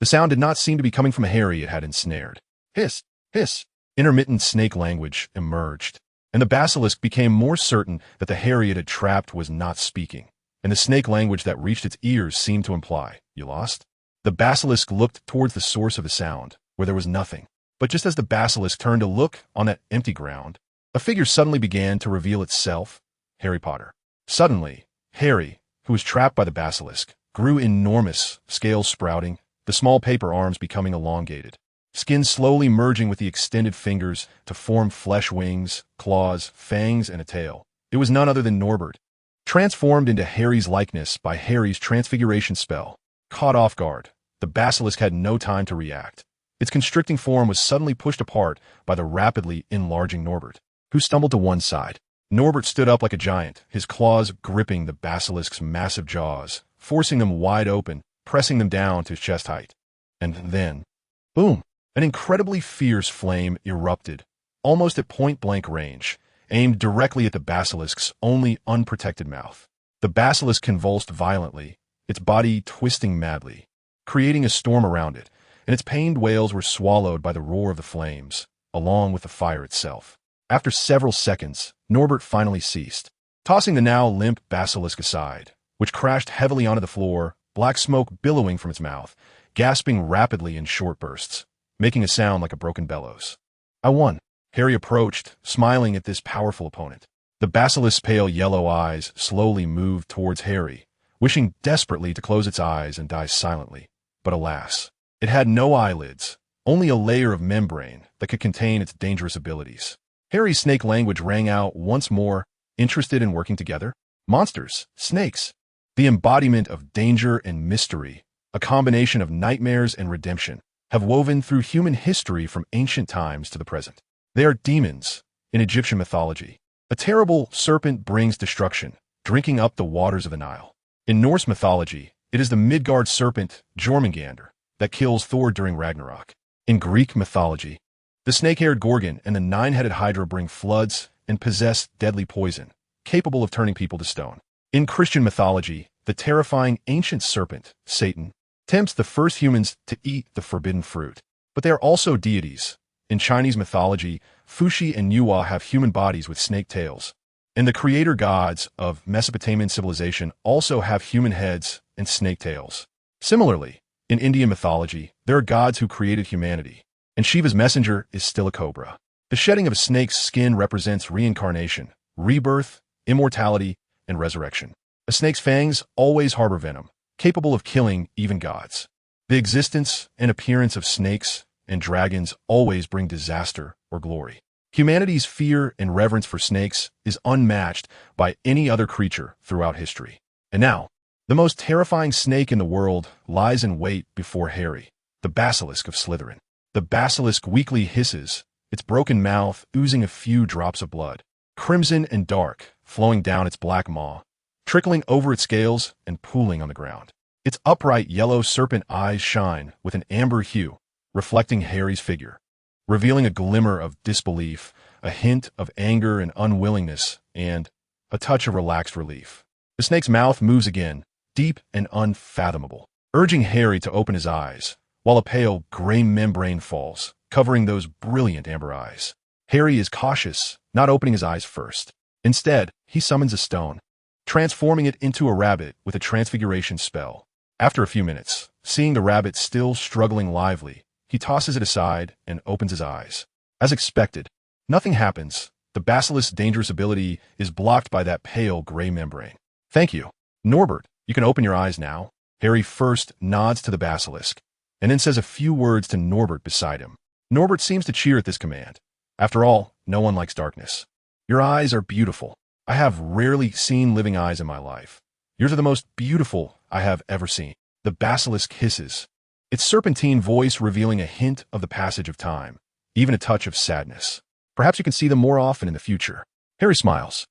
The sound did not seem to be coming from Harry it had ensnared. Hiss! Hiss! Intermittent snake language emerged, and the basilisk became more certain that the Harry it had trapped was not speaking, and the snake language that reached its ears seemed to imply, "You lost?" The basilisk looked towards the source of the sound, where there was nothing. But just as the basilisk turned to look on that empty ground, a figure suddenly began to reveal itself. Harry Potter. Suddenly, Harry, who was trapped by the basilisk, grew enormous, scales sprouting, the small paper arms becoming elongated, skin slowly merging with the extended fingers to form flesh wings, claws, fangs, and a tail. It was none other than Norbert, transformed into Harry's likeness by Harry's transfiguration spell. Caught off guard, the basilisk had no time to react. Its constricting form was suddenly pushed apart by the rapidly enlarging Norbert, who stumbled to one side. Norbert stood up like a giant, his claws gripping the basilisk's massive jaws, forcing them wide open, pressing them down to his chest height. And then, boom! An incredibly fierce flame erupted, almost at point-blank range, aimed directly at the basilisk's only unprotected mouth. The basilisk convulsed violently, its body twisting madly, creating a storm around it, and its pained wails were swallowed by the roar of the flames, along with the fire itself. After several seconds, Norbert finally ceased, tossing the now limp basilisk aside, which crashed heavily onto the floor, black smoke billowing from its mouth, gasping rapidly in short bursts, making a sound like a broken bellows. I won. Harry approached, smiling at this powerful opponent. The basilisk's pale yellow eyes slowly moved towards Harry, wishing desperately to close its eyes and die silently. But alas, it had no eyelids, only a layer of membrane that could contain its dangerous abilities. Harry's snake language rang out once more, interested in working together. Monsters, snakes, the embodiment of danger and mystery, a combination of nightmares and redemption, have woven through human history from ancient times to the present. They are demons in Egyptian mythology. A terrible serpent brings destruction, drinking up the waters of the Nile. In Norse mythology, it is the Midgard serpent, Jormungandr, that kills Thor during Ragnarok. In Greek mythology, the snake-haired Gorgon and the nine-headed Hydra bring floods and possess deadly poison, capable of turning people to stone. In Christian mythology, the terrifying ancient serpent, Satan, tempts the first humans to eat the forbidden fruit. But they are also deities. In Chinese mythology, Fuxi and Yuhua have human bodies with snake tails. And the creator gods of Mesopotamian civilization also have human heads and snake tails. Similarly, in Indian mythology, there are gods who created humanity, and Shiva's messenger is still a cobra. The shedding of a snake's skin represents reincarnation, rebirth, immortality, and resurrection. A snake's fangs always harbor venom, capable of killing even gods. The existence and appearance of snakes and dragons always bring disaster or glory. Humanity's fear and reverence for snakes is unmatched by any other creature throughout history. And now, the most terrifying snake in the world lies in wait before Harry, the basilisk of Slytherin. The basilisk weakly hisses, its broken mouth oozing a few drops of blood. Crimson and dark, flowing down its black maw, trickling over its scales and pooling on the ground. Its upright yellow serpent eyes shine with an amber hue, reflecting Harry's figure, revealing a glimmer of disbelief, a hint of anger and unwillingness, and a touch of relaxed relief. The snake's mouth moves again, deep and unfathomable, urging Harry to open his eyes, while a pale gray membrane falls, covering those brilliant amber eyes. Harry is cautious, not opening his eyes first. Instead, he summons a stone, transforming it into a rabbit with a transfiguration spell. After a few minutes, seeing the rabbit still struggling lively, he tosses it aside and opens his eyes. As expected, nothing happens. The basilisk's dangerous ability is blocked by that pale gray membrane. Thank you. Norbert, you can open your eyes now. Harry first nods to the basilisk, and then says a few words to Norbert beside him. Norbert seems to cheer at this command. After all, no one likes darkness. Your eyes are beautiful. I have rarely seen living eyes in my life. Yours are the most beautiful I have ever seen. The basilisk hisses, its serpentine voice revealing a hint of the passage of time, even a touch of sadness. Perhaps you can see them more often in the future. Harry smiles.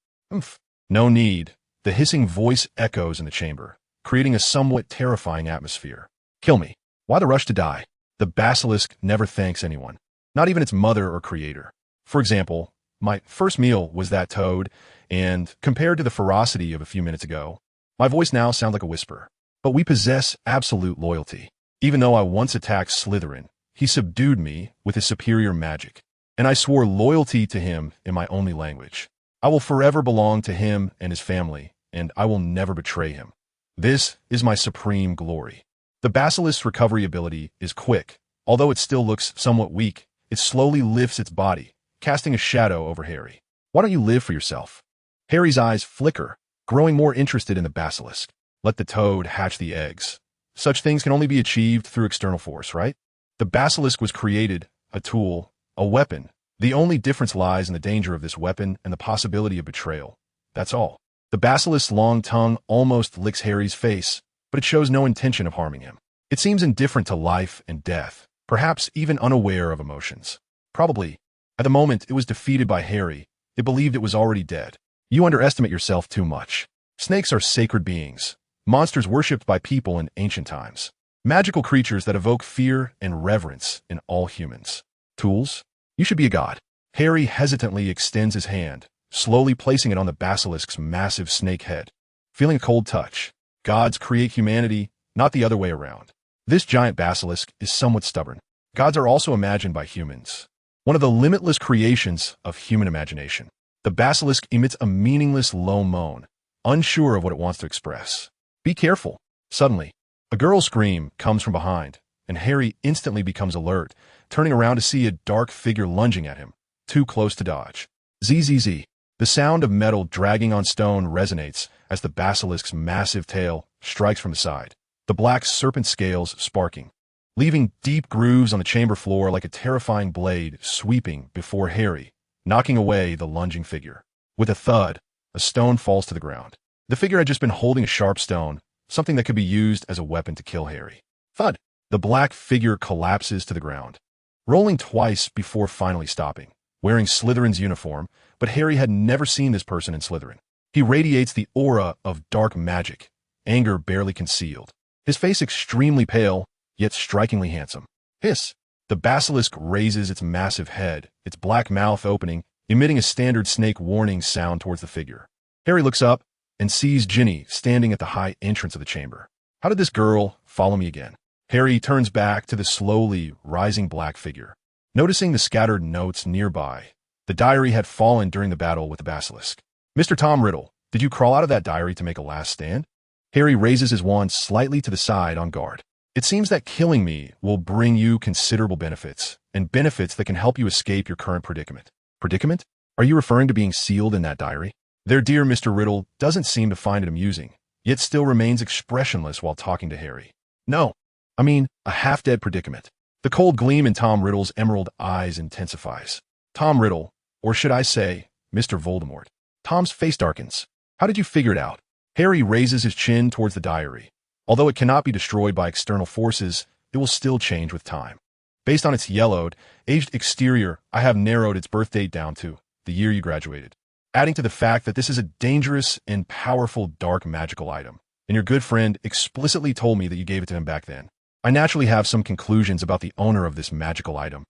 No need. The hissing voice echoes in the chamber, creating a somewhat terrifying atmosphere. Kill me. Why the rush to die? The basilisk never thanks anyone, not even its mother or creator. For example, my first meal was that toad, and compared to the ferocity of a few minutes ago, my voice now sounds like a whisper. But we possess absolute loyalty. Even though I once attacked Slytherin, he subdued me with his superior magic, and I swore loyalty to him in my only language. I will forever belong to him and his family, and I will never betray him. This is my supreme glory. The basilisk's recovery ability is quick. Although it still looks somewhat weak, it slowly lifts its body, casting a shadow over Harry. Why don't you live for yourself? Harry's eyes flicker, growing more interested in the basilisk. Let the toad hatch the eggs. Such things can only be achieved through external force, right? The basilisk was created, a tool, a weapon. The only difference lies in the danger of this weapon and the possibility of betrayal. That's all. The basilisk's long tongue almost licks Harry's face, but it shows no intention of harming him. It seems indifferent to life and death, perhaps even unaware of emotions. Probably, at the moment it was defeated by Harry, it believed it was already dead. You underestimate yourself too much. Snakes are sacred beings, monsters worshipped by people in ancient times. Magical creatures that evoke fear and reverence in all humans. Tools? You should be a god. Harry hesitantly extends his hand, slowly placing it on the basilisk's massive snake head. Feeling a cold touch. Gods create humanity, not the other way around. This giant basilisk is somewhat stubborn. Gods are also imagined by humans. One of the limitless creations of human imagination. The basilisk emits a meaningless low moan, unsure of what it wants to express. Be careful. Suddenly, a girl's scream comes from behind, and Harry instantly becomes alert, turning around to see a dark figure lunging at him, too close to dodge. Zzz. The sound of metal dragging on stone resonates as the basilisk's massive tail strikes from the side, the black serpent scales sparking, leaving deep grooves on the chamber floor like a terrifying blade sweeping before Harry, knocking away the lunging figure. With a thud, a stone falls to the ground. The figure had just been holding a sharp stone, something that could be used as a weapon to kill Harry. Thud! The black figure collapses to the ground, rolling twice before finally stopping, wearing Slytherin's uniform, but Harry had never seen this person in Slytherin. He radiates the aura of dark magic, anger barely concealed. His face extremely pale, yet strikingly handsome. Hiss! The basilisk raises its massive head, its black mouth opening, emitting a standard snake warning sound towards the figure. Harry looks up and sees Ginny standing at the high entrance of the chamber. How did this girl follow me again? Harry turns back to the slowly rising black figure. Noticing the scattered notes nearby, the diary had fallen during the battle with the basilisk. Mr. Tom Riddle, did you crawl out of that diary to make a last stand? Harry raises his wand slightly to the side on guard. It seems that killing me will bring you considerable benefits, and benefits that can help you escape your current predicament. Predicament? Are you referring to being sealed in that diary? Their dear Mr. Riddle doesn't seem to find it amusing, yet still remains expressionless while talking to Harry. No, I mean a half-dead predicament. The cold gleam in Tom Riddle's emerald eyes intensifies. Tom Riddle, or should I say, Mr. Voldemort. Tom's face darkens. How did you figure it out? Harry raises his chin towards the diary. Although it cannot be destroyed by external forces, it will still change with time. Based on its yellowed, aged exterior, I have narrowed its birth date down to the year you graduated. adding to the fact that this is a dangerous and powerful dark magical item, and your good friend explicitly told me that you gave it to him back then. I naturally have some conclusions about the owner of this magical item.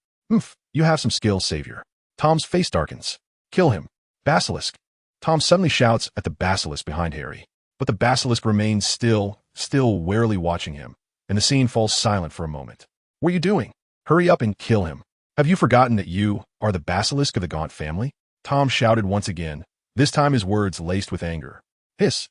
You have some skills, Savior. Tom's face darkens. Kill him. Basilisk. Tom suddenly shouts at the basilisk behind Harry, but the basilisk remains still warily watching him, and the scene falls silent for a moment. What are you doing? Hurry up and kill him. Have you forgotten that you are the basilisk of the Gaunt family? Tom shouted once again, this time his words laced with anger. Hiss.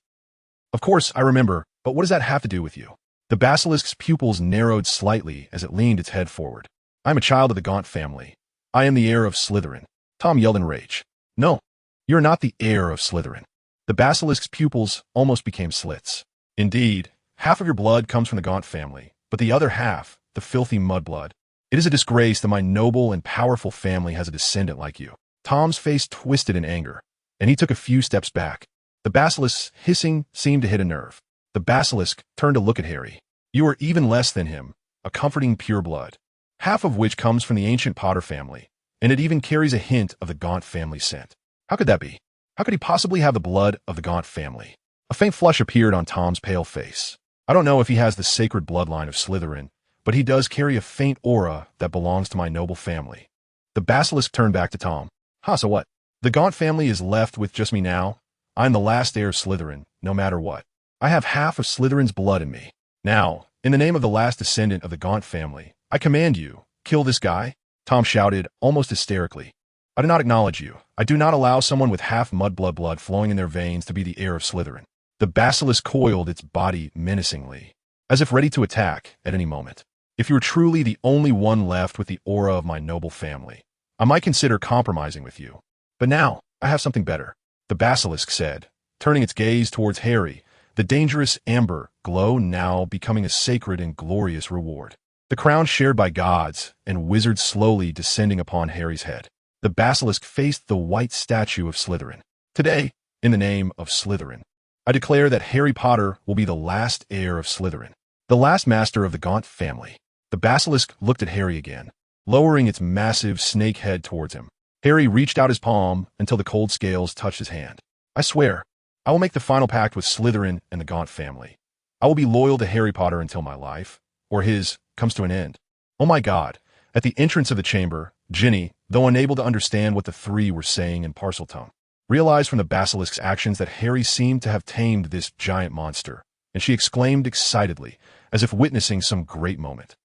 Of course, I remember, but what does that have to do with you? The basilisk's pupils narrowed slightly as it leaned its head forward. I am a child of the Gaunt family. I am the heir of Slytherin. Tom yelled in rage. No, you're not the heir of Slytherin. The basilisk's pupils almost became slits. Indeed, half of your blood comes from the Gaunt family, but the other half, the filthy mudblood. It is a disgrace that my noble and powerful family has a descendant like you. Tom's face twisted in anger, and he took a few steps back. The basilisk's hissing seemed to hit a nerve. The basilisk turned to look at Harry. You are even less than him, a comforting pure blood, half of which comes from the ancient Potter family, and it even carries a hint of the Gaunt family scent. How could that be? How could he possibly have the blood of the Gaunt family? A faint flush appeared on Tom's pale face. I don't know if he has the sacred bloodline of Slytherin, but he does carry a faint aura that belongs to my noble family. The basilisk turned back to Tom. So what? The Gaunt family is left with just me now. I'm the last heir of Slytherin, no matter what. I have half of Slytherin's blood in me. Now, in the name of the last descendant of the Gaunt family, I command you, kill this guy. Tom shouted, almost hysterically. I do not acknowledge you. I do not allow someone with half mudblood blood flowing in their veins to be the heir of Slytherin. The basilisk coiled its body menacingly, as if ready to attack at any moment. If you're truly the only one left with the aura of my noble family, I might consider compromising with you. But now, I have something better, the basilisk said, turning its gaze towards Harry, the dangerous amber glow now becoming a sacred and glorious reward. The crown shared by gods and wizards slowly descending upon Harry's head. The basilisk faced the white statue of Slytherin. Today, in the name of Slytherin, I declare that Harry Potter will be the last heir of Slytherin, the last master of the Gaunt family. The basilisk looked at Harry again, lowering its massive snake head towards him. Harry reached out his palm until the cold scales touched his hand. I swear, I will make the final pact with Slytherin and the Gaunt family. I will be loyal to Harry Potter until my life, or his, comes to an end. Oh my God. At the entrance of the chamber, Ginny, though unable to understand what the three were saying in Parseltongue, realized from the basilisk's actions that Harry seemed to have tamed this giant monster, and she exclaimed excitedly, as if witnessing some great moment.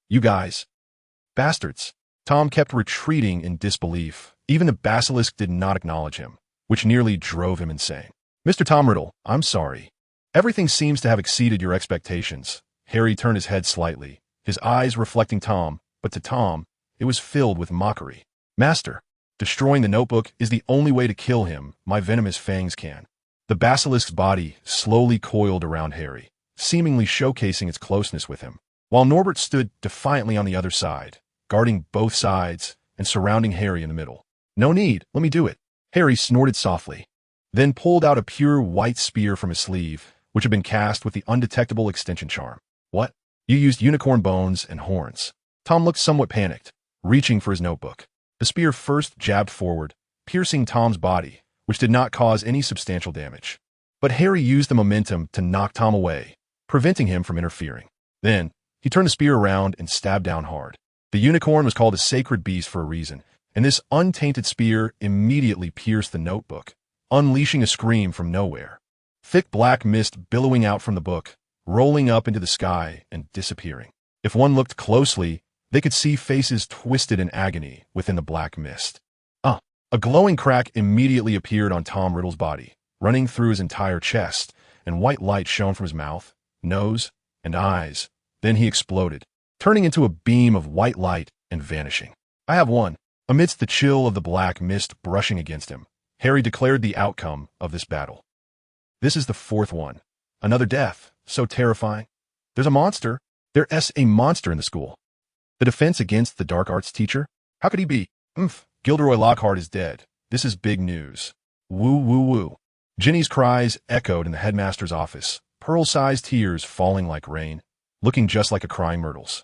You guys. Bastards. Tom kept retreating in disbelief. Even the basilisk did not acknowledge him, which nearly drove him insane. Mr. Tom Riddle, I'm sorry. Everything seems to have exceeded your expectations. Harry turned his head slightly, his eyes reflecting Tom, but to Tom, it was filled with mockery. Master, destroying the notebook is the only way to kill him, my venomous fangs can. The basilisk's body slowly coiled around Harry, seemingly showcasing its closeness with him, while Norbert stood defiantly on the other side, guarding both sides and surrounding Harry in the middle. No need, let me do it. Harry snorted softly, then pulled out a pure white spear from his sleeve, which had been cast with the undetectable extension charm. What? You used unicorn bones and horns. Tom looked somewhat panicked, reaching for his notebook. The spear first jabbed forward, piercing Tom's body, which did not cause any substantial damage. But Harry used the momentum to knock Tom away, preventing him from interfering. Then, he turned the spear around and stabbed down hard. The unicorn was called a sacred beast for a reason, and this untainted spear immediately pierced the notebook, unleashing a scream from nowhere. Thick black mist billowing out from the book, rolling up into the sky and disappearing. If one looked closely, they could see faces twisted in agony within the black mist. A glowing crack immediately appeared on Tom Riddle's body, running through his entire chest, and white light shone from his mouth, nose, and eyes. Then he exploded, turning into a beam of white light and vanishing. I have won. Amidst the chill of the black mist brushing against him, Harry declared the outcome of this battle. This is the fourth one. Another death. So terrifying. There's a monster. There's a monster in the school. The defense against the dark arts teacher? How could he be? Gilderoy Lockhart is dead. This is big news. Woo woo woo. Ginny's cries echoed in the headmaster's office, pearl-sized tears falling like rain, looking just like a crying Myrtle's.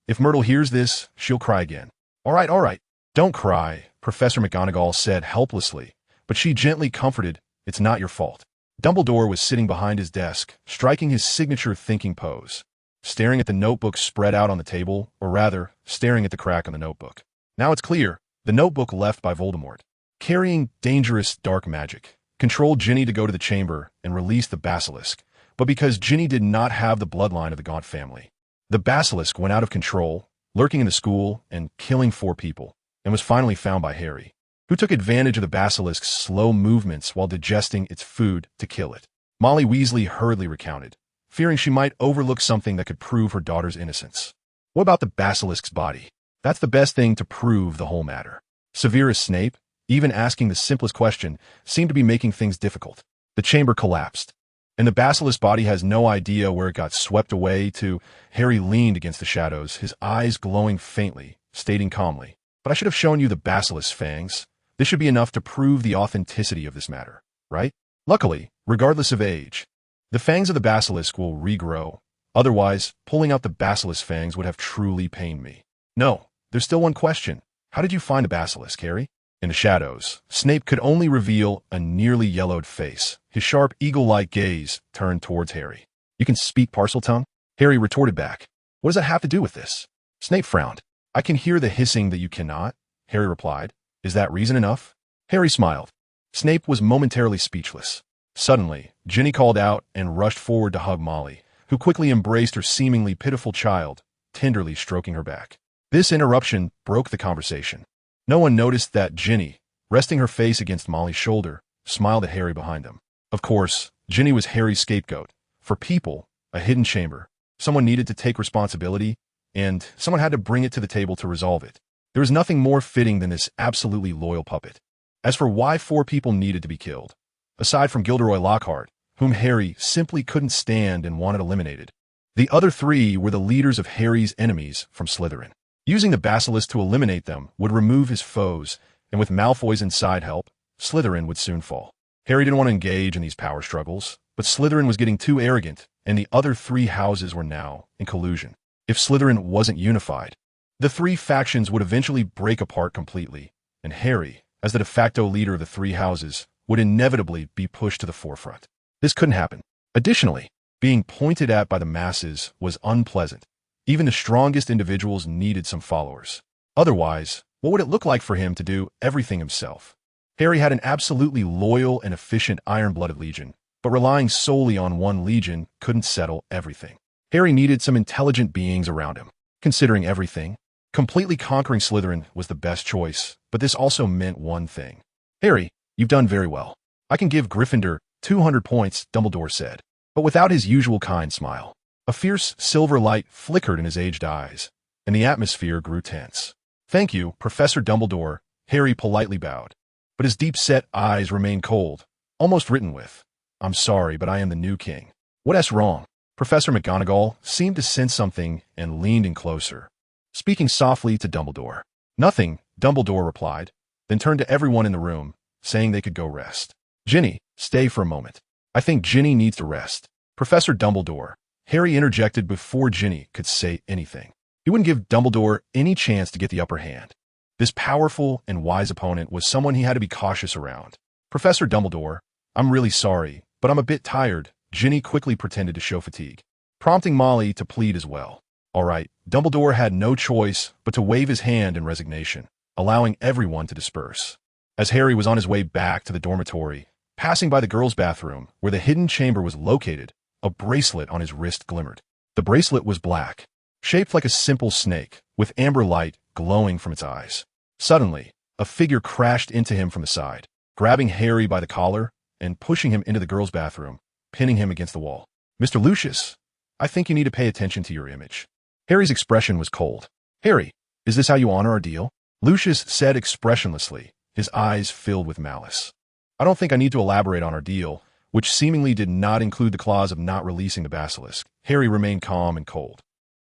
If Myrtle hears this, she'll cry again. All right. Don't cry, Professor McGonagall said helplessly, but she gently comforted, "It's not your fault." Dumbledore was sitting behind his desk, striking his signature thinking pose, staring at the notebook spread out on the table, or rather, staring at the crack on the notebook. Now it's clear, the notebook left by Voldemort, carrying dangerous dark magic, controlled Ginny to go to the chamber and release the basilisk, but because Ginny did not have the bloodline of the Gaunt family. The basilisk went out of control, lurking in the school and killing 4 people, and was finally found by Harry, who took advantage of the basilisk's slow movements while digesting its food to kill it. Molly Weasley hurriedly recounted, fearing she might overlook something that could prove her daughter's innocence. What about the basilisk's body? That's the best thing to prove the whole matter. Severus Snape, even asking the simplest question, seemed to be making things difficult. The chamber collapsed, and the basilisk's body has no idea where it got swept away to. Harry leaned against the shadows, his eyes glowing faintly, stating calmly, "But I should have shown you the basilisk's fangs. This should be enough to prove the authenticity of this matter, right?" Luckily, regardless of age, the fangs of the basilisk will regrow. Otherwise, pulling out the basilisk's fangs would have truly pained me. No, there's still one question. How did you find the basilisk, Harry? In the shadows, Snape could only reveal a nearly yellowed face, his sharp eagle-like gaze turned towards Harry. "You can speak Parseltongue?" Harry retorted back. "What does that have to do with this?" Snape frowned. "I can hear the hissing that you cannot," Harry replied. "Is that reason enough?" Harry smiled. Snape was momentarily speechless. Suddenly, Ginny called out and rushed forward to hug Molly, who quickly embraced her seemingly pitiful child, tenderly stroking her back. This interruption broke the conversation. No one noticed that Ginny, resting her face against Molly's shoulder, smiled at Harry behind them. Of course, Ginny was Harry's scapegoat. For people, a hidden chamber. Someone needed to take responsibility, and someone had to bring it to the table to resolve it. There was nothing more fitting than this absolutely loyal puppet. As for why 4 people needed to be killed, aside from Gilderoy Lockhart, whom Harry simply couldn't stand and wanted eliminated, the other 3 were the leaders of Harry's enemies from Slytherin. Using the basilisk to eliminate them would remove his foes, and with Malfoy's inside help, Slytherin would soon fall. Harry didn't want to engage in these power struggles, but Slytherin was getting too arrogant, and the other 3 houses were now in collusion. If Slytherin wasn't unified, the 3 factions would eventually break apart completely, and Harry, as the de facto leader of the 3 houses, would inevitably be pushed to the forefront. This couldn't happen. Additionally, being pointed at by the masses was unpleasant. Even the strongest individuals needed some followers. Otherwise, what would it look like for him to do everything himself? Harry had an absolutely loyal and efficient iron-blooded legion, but relying solely on one legion couldn't settle everything. Harry needed some intelligent beings around him. Considering everything, completely conquering Slytherin was the best choice, but this also meant one thing. "Harry, you've done very well. I can give Gryffindor 200 points," Dumbledore said, but without his usual kind smile. A fierce silver light flickered in his aged eyes, and the atmosphere grew tense. "Thank you, Professor Dumbledore," Harry politely bowed, but his deep-set eyes remained cold, almost written with, "I'm sorry, but I am the new king." "What's wrong?" Professor McGonagall seemed to sense something and leaned in closer, speaking softly to Dumbledore. "Nothing," Dumbledore replied, then turned to everyone in the room, saying they could go rest. "Ginny, stay for a moment. I think Ginny needs to rest." "Professor Dumbledore," Harry interjected before Ginny could say anything. He wouldn't give Dumbledore any chance to get the upper hand. This powerful and wise opponent was someone he had to be cautious around. "Professor Dumbledore, I'm really sorry, but I'm a bit tired." Ginny quickly pretended to show fatigue, prompting Molly to plead as well. All right, Dumbledore had no choice but to wave his hand in resignation, allowing everyone to disperse. As Harry was on his way back to the dormitory, passing by the girls' bathroom where the hidden chamber was located, a bracelet on his wrist glimmered. The bracelet was black, shaped like a simple snake, with amber light glowing from its eyes. Suddenly, a figure crashed into him from the side, grabbing Harry by the collar and pushing him into the girls' bathroom, pinning him against the wall. "Mr. Lucius, I think you need to pay attention to your image." Harry's expression was cold. "Harry, is this how you honor our deal?" Lucius said expressionlessly, his eyes filled with malice. "I don't think I need to elaborate on our deal," which seemingly did not include the clause of not releasing the basilisk. Harry remained calm and cold.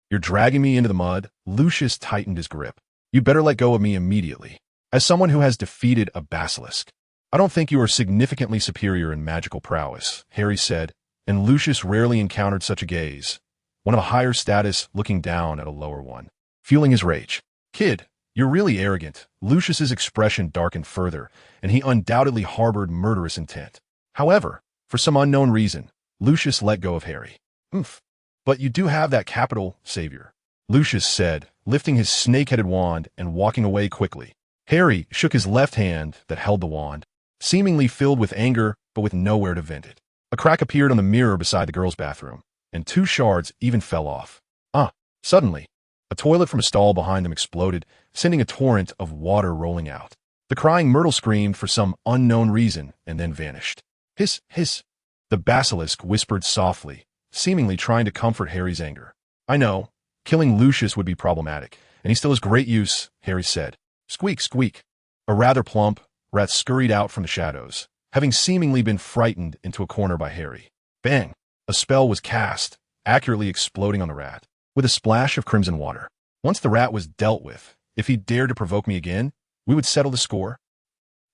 "You're dragging me into the mud." Lucius tightened his grip. "You'd better let go of me immediately. As someone who has defeated a basilisk, I don't think you are significantly superior in magical prowess," Harry said, and Lucius rarely encountered such a gaze, one of a higher status looking down at a lower one. Fueling his rage, "Kid, You're really arrogant. Lucius's expression darkened further, and he undoubtedly harbored murderous intent. However, for some unknown reason, Lucius let go of Harry. Oomph. But you do have that capital, Savior, Lucius said, lifting his snake-headed wand and walking away quickly. Harry shook his left hand that held the wand, seemingly filled with anger but with nowhere to vent it. A crack appeared on the mirror beside the girls' bathroom, and 2 shards even fell off. Suddenly, a toilet from a stall behind them exploded, sending a torrent of water rolling out. The crying Myrtle screamed for some unknown reason and then vanished. Hiss, hiss. The basilisk whispered softly, seemingly trying to comfort Harry's anger. I know, killing Lucius would be problematic, and he still has great use, Harry said. Squeak, squeak. A rather plump rat scurried out from the shadows, having seemingly been frightened into a corner by Harry. Bang! A spell was cast, accurately exploding on the rat, with a splash of crimson water. Once the rat was dealt with, if he dared to provoke me again, we would settle the score.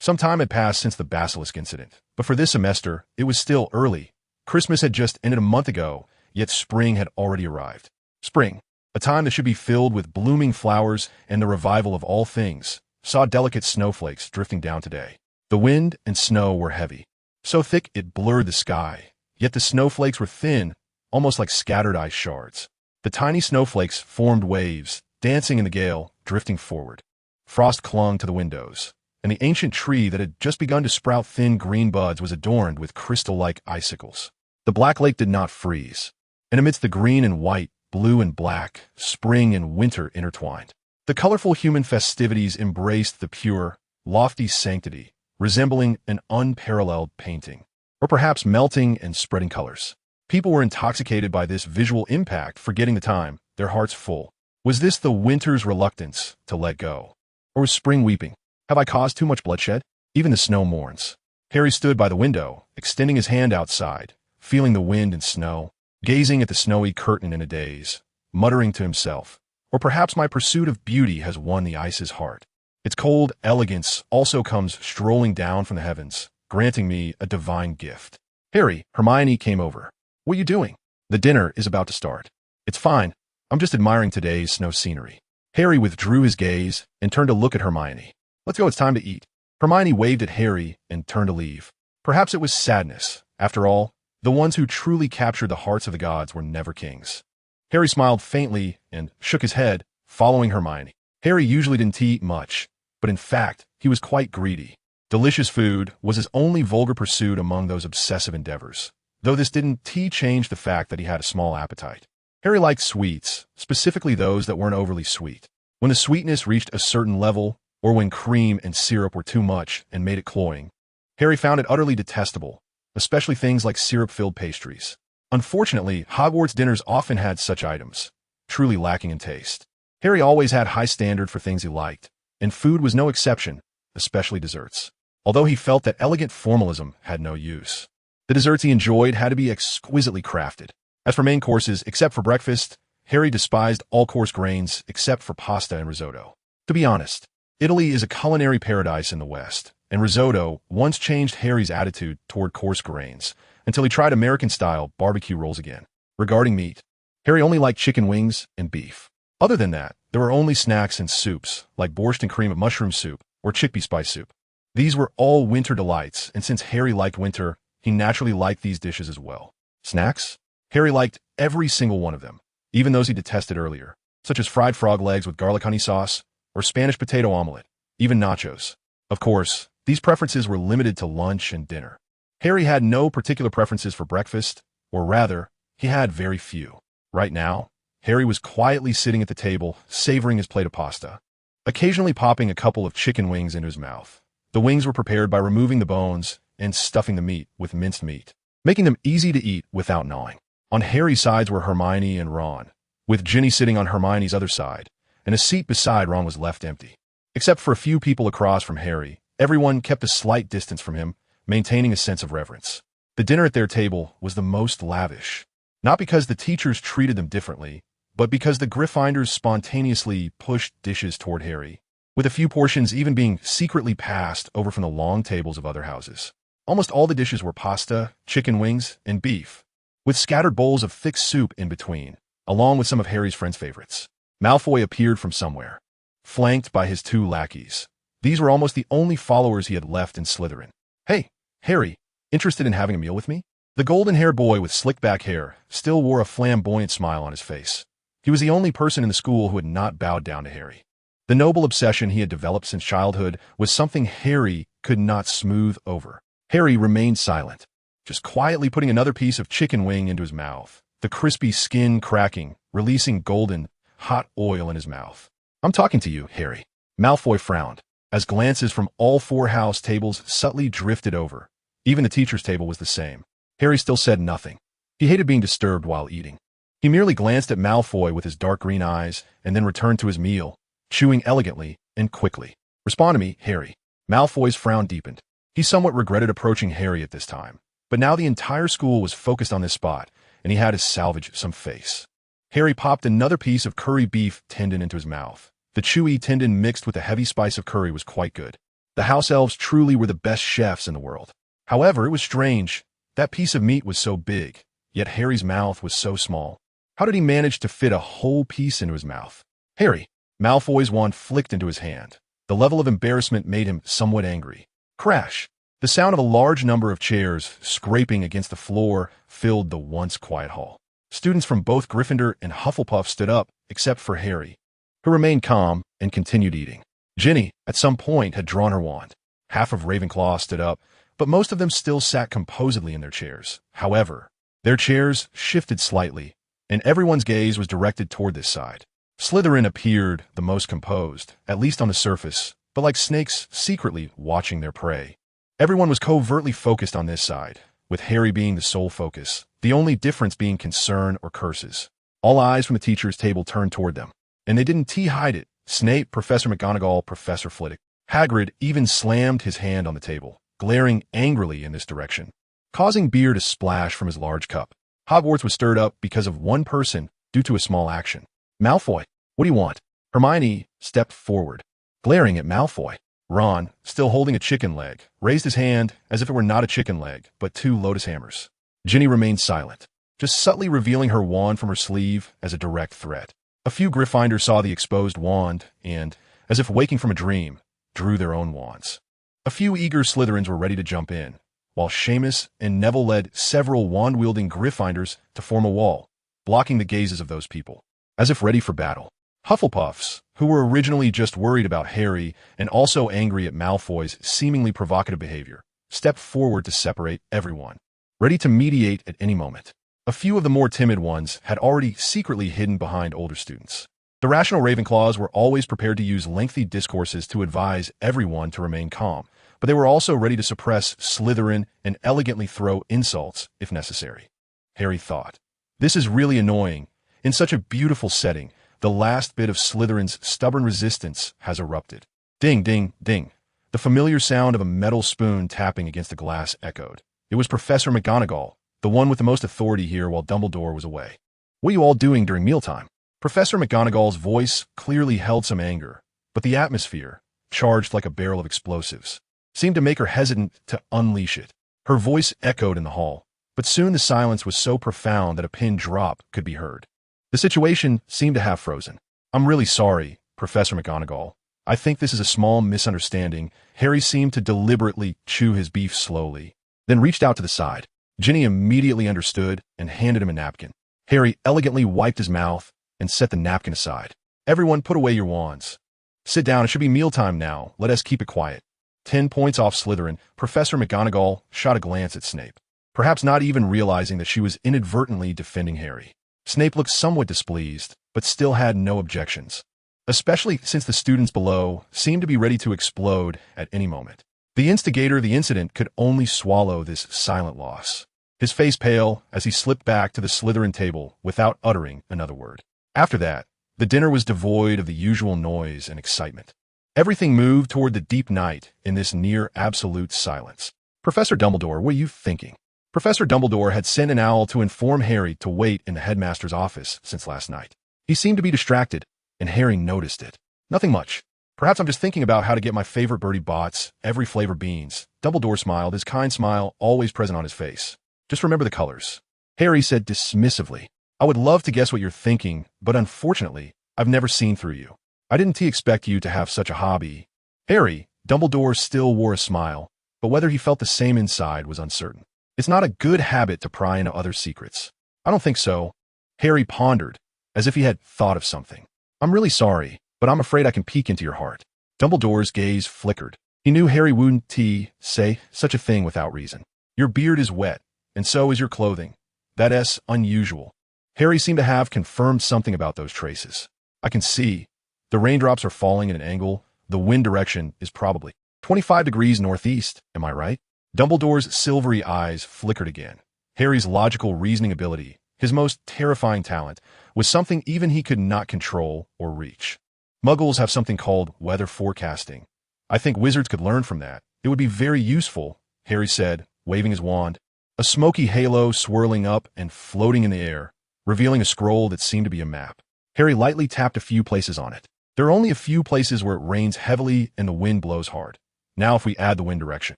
Some time had passed since the basilisk incident, but for this semester, it was still early. Christmas had just ended a month ago, yet spring had already arrived. Spring, a time that should be filled with blooming flowers and the revival of all things, saw delicate snowflakes drifting down today. The wind and snow were heavy, so thick it blurred the sky, yet the snowflakes were thin, almost like scattered ice shards. The tiny snowflakes formed waves, dancing in the gale, drifting forward. Frost clung to the windows, and the ancient tree that had just begun to sprout thin green buds was adorned with crystal-like icicles. The black lake did not freeze, and amidst the green and white, blue and black, spring and winter intertwined. The colorful human festivities embraced the pure, lofty sanctity, resembling an unparalleled painting, or perhaps melting and spreading colors. People were intoxicated by this visual impact, forgetting the time, their hearts full. Was this the winter's reluctance to let go? Or was spring weeping? Have I caused too much bloodshed? Even the snow mourns. Harry stood by the window, extending his hand outside, feeling the wind and snow, gazing at the snowy curtain in a daze, muttering to himself, or perhaps my pursuit of beauty has won the ice's heart. Its cold elegance also comes strolling down from the heavens, granting me a divine gift. Harry, Hermione came over. What are you doing? The dinner is about to start. It's fine. I'm just admiring today's snow scenery. Harry withdrew his gaze and turned to look at Hermione. Let's go, it's time to eat. Hermione waved at Harry and turned to leave. Perhaps it was sadness. After all, the ones who truly captured the hearts of the gods were never kings. Harry smiled faintly and shook his head, following Hermione. Harry usually didn't eat much, but in fact, he was quite greedy. Delicious food was his only vulgar pursuit among those obsessive endeavors, though this didn't change the fact that he had a small appetite. Harry liked sweets, specifically those that weren't overly sweet. When the sweetness reached a certain level, or when cream and syrup were too much and made it cloying, Harry found it utterly detestable, especially things like syrup-filled pastries. Unfortunately, Hogwarts dinners often had such items, truly lacking in taste. Harry always had high standard for things he liked, and food was no exception, especially desserts. Although he felt that elegant formalism had no use, the desserts he enjoyed had to be exquisitely crafted. As for main courses, except for breakfast, Harry despised all coarse grains except for pasta and risotto. To be honest, Italy is a culinary paradise in the West, and risotto once changed Harry's attitude toward coarse grains until he tried American-style barbecue rolls again. Regarding meat, Harry only liked chicken wings and beef. Other than that, there were only snacks and soups, like borscht and cream of mushroom soup or chickpea spice soup. These were all winter delights, and since Harry liked winter, he naturally liked these dishes as well. Snacks? Harry liked every single one of them, even those he detested earlier, such as fried frog legs with garlic honey sauce or Spanish potato omelet, even nachos. Of course, these preferences were limited to lunch and dinner. Harry had no particular preferences for breakfast, or rather, he had very few. Right now, Harry was quietly sitting at the table, savoring his plate of pasta, occasionally popping a couple of chicken wings into his mouth. The wings were prepared by removing the bones and stuffing the meat with minced meat, making them easy to eat without gnawing. On Harry's sides were Hermione and Ron, with Ginny sitting on Hermione's other side, and a seat beside Ron was left empty. Except for a few people across from Harry, everyone kept a slight distance from him, maintaining a sense of reverence. The dinner at their table was the most lavish, not because the teachers treated them differently, but because the Gryffindors spontaneously pushed dishes toward Harry, with a few portions even being secretly passed over from the long tables of other houses. Almost all the dishes were pasta, chicken wings, and beef, with scattered bowls of thick soup in between, along with some of Harry's friends' favorites. Malfoy appeared from somewhere. flanked by his 2 lackeys. These were almost the only followers he had left in Slytherin. "Hey, Harry, interested in having a meal with me?" The golden-haired boy with slick-back hair still wore a flamboyant smile on his face. He was the only person in the school who had not bowed down to Harry. The noble obsession he had developed since childhood was something Harry could not smooth over. Harry remained silent, just quietly putting another piece of chicken wing into his mouth, the crispy skin cracking, releasing golden, hot oil in his mouth. "I'm talking to you, Harry." Malfoy frowned, as glances from all 4 house tables subtly drifted over. Even the teacher's table was the same. Harry still said nothing. He hated being disturbed while eating. He merely glanced at Malfoy with his dark green eyes and then returned to his meal, chewing elegantly and quickly. "Respond to me, Harry." Malfoy's frown deepened. He somewhat regretted approaching Harry at this time, but now the entire school was focused on this spot, and he had to salvage some face. Harry popped another piece of curry beef tendon into his mouth. The chewy tendon mixed with the heavy spice of curry was quite good. The house elves truly were the best chefs in the world. However, it was strange. That piece of meat was so big, yet Harry's mouth was so small. How did he manage to fit a whole piece into his mouth? "Harry!" Malfoy's wand flicked into his hand. The level of embarrassment made him somewhat angry. Crash! The sound of a large number of chairs scraping against the floor filled the once quiet hall. Students from both Gryffindor and Hufflepuff stood up, except for Harry, who remained calm and continued eating. Ginny, at some point, had drawn her wand. Half of Ravenclaw stood up, but most of them still sat composedly in their chairs. However, their chairs shifted slightly, and everyone's gaze was directed toward this side. Slytherin appeared the most composed, at least on the surface, but like snakes secretly watching their prey. Everyone was covertly focused on this side, with Harry being the sole focus, the only difference being concern or curses. All eyes from the teacher's table turned toward them, and they didn't hide it. Snape, Professor McGonagall, Professor Flitwick. Hagrid even slammed his hand on the table, glaring angrily in this direction, causing beer to splash from his large cup. Hogwarts was stirred up because of one person due to a small action. "Malfoy, what do you want?" Hermione stepped forward, glaring at Malfoy. Ron, still holding a chicken leg, raised his hand as if it were not a chicken leg, but 2 lotus hammers. Ginny remained silent, just subtly revealing her wand from her sleeve as a direct threat. A few Gryffindors saw the exposed wand and, as if waking from a dream, drew their own wands. A few eager Slytherins were ready to jump in, while Seamus and Neville led several wand-wielding Gryffindors to form a wall, blocking the gazes of those people, as if ready for battle. Hufflepuffs, who were originally just worried about Harry and also angry at Malfoy's seemingly provocative behavior, stepped forward to separate everyone, ready to mediate at any moment. A few of the more timid ones had already secretly hidden behind older students. The rational Ravenclaws were always prepared to use lengthy discourses to advise everyone to remain calm, but they were also ready to suppress Slytherin and elegantly throw insults if necessary. Harry thought, "This is really annoying. In such a beautiful setting, the last bit of Slytherin's stubborn resistance has erupted." Ding, ding, ding. The familiar sound of a metal spoon tapping against the glass echoed. It was Professor McGonagall, the one with the most authority here while Dumbledore was away. "What are you all doing during mealtime?" Professor McGonagall's voice clearly held some anger, but the atmosphere, charged like a barrel of explosives, seemed to make her hesitant to unleash it. Her voice echoed in the hall, but soon the silence was so profound that a pin drop could be heard. The situation seemed to have frozen. "I'm really sorry, Professor McGonagall. I think this is a small misunderstanding." Harry seemed to deliberately chew his beef slowly, then reached out to the side. Ginny immediately understood and handed him a napkin. Harry elegantly wiped his mouth and set the napkin aside. "Everyone put away your wands. Sit down, it should be mealtime now. Let us keep it quiet." 10 points off Slytherin, Professor McGonagall shot a glance at Snape, perhaps not even realizing that she was inadvertently defending Harry. Snape looked somewhat displeased, but still had no objections, especially since the students below seemed to be ready to explode at any moment. The instigator of the incident could only swallow this silent loss, his face pale as he slipped back to the Slytherin table without uttering another word. After that, the dinner was devoid of the usual noise and excitement. Everything moved toward the deep night in this near-absolute silence. "Professor Dumbledore, what are you thinking?" Professor Dumbledore had sent an owl to inform Harry to wait in the headmaster's office since last night. He seemed to be distracted, and Harry noticed it. "Nothing much. Perhaps I'm just thinking about how to get my favorite Bertie Bott's every flavor beans." Dumbledore smiled, his kind smile always present on his face. "Just remember the colors." Harry said dismissively, "I would love to guess what you're thinking, but unfortunately, I've never seen through you. I didn't expect you to have such a hobby. Harry, Dumbledore still wore a smile, but whether he felt the same inside was uncertain. It's not a good habit to pry into others' secrets. I don't think so. Harry pondered, as if he had thought of something. I'm really sorry, but I'm afraid I can peek into your heart. Dumbledore's gaze flickered. He knew Harry wouldn't say such a thing without reason. Your beard is wet, and so is your clothing. That's unusual. Harry seemed to have confirmed something about those traces. I can see. The raindrops are falling at an angle. The wind direction is probably 25 degrees northeast, am I right? Dumbledore's silvery eyes flickered again. Harry's logical reasoning ability, his most terrifying talent, was something even he could not control or reach. Muggles have something called weather forecasting. I think wizards could learn from that. It would be very useful, Harry said, waving his wand. A smoky halo swirling up and floating in the air, revealing a scroll that seemed to be a map. Harry lightly tapped a few places on it. There are only a few places where it rains heavily and the wind blows hard. Now if we add the wind direction.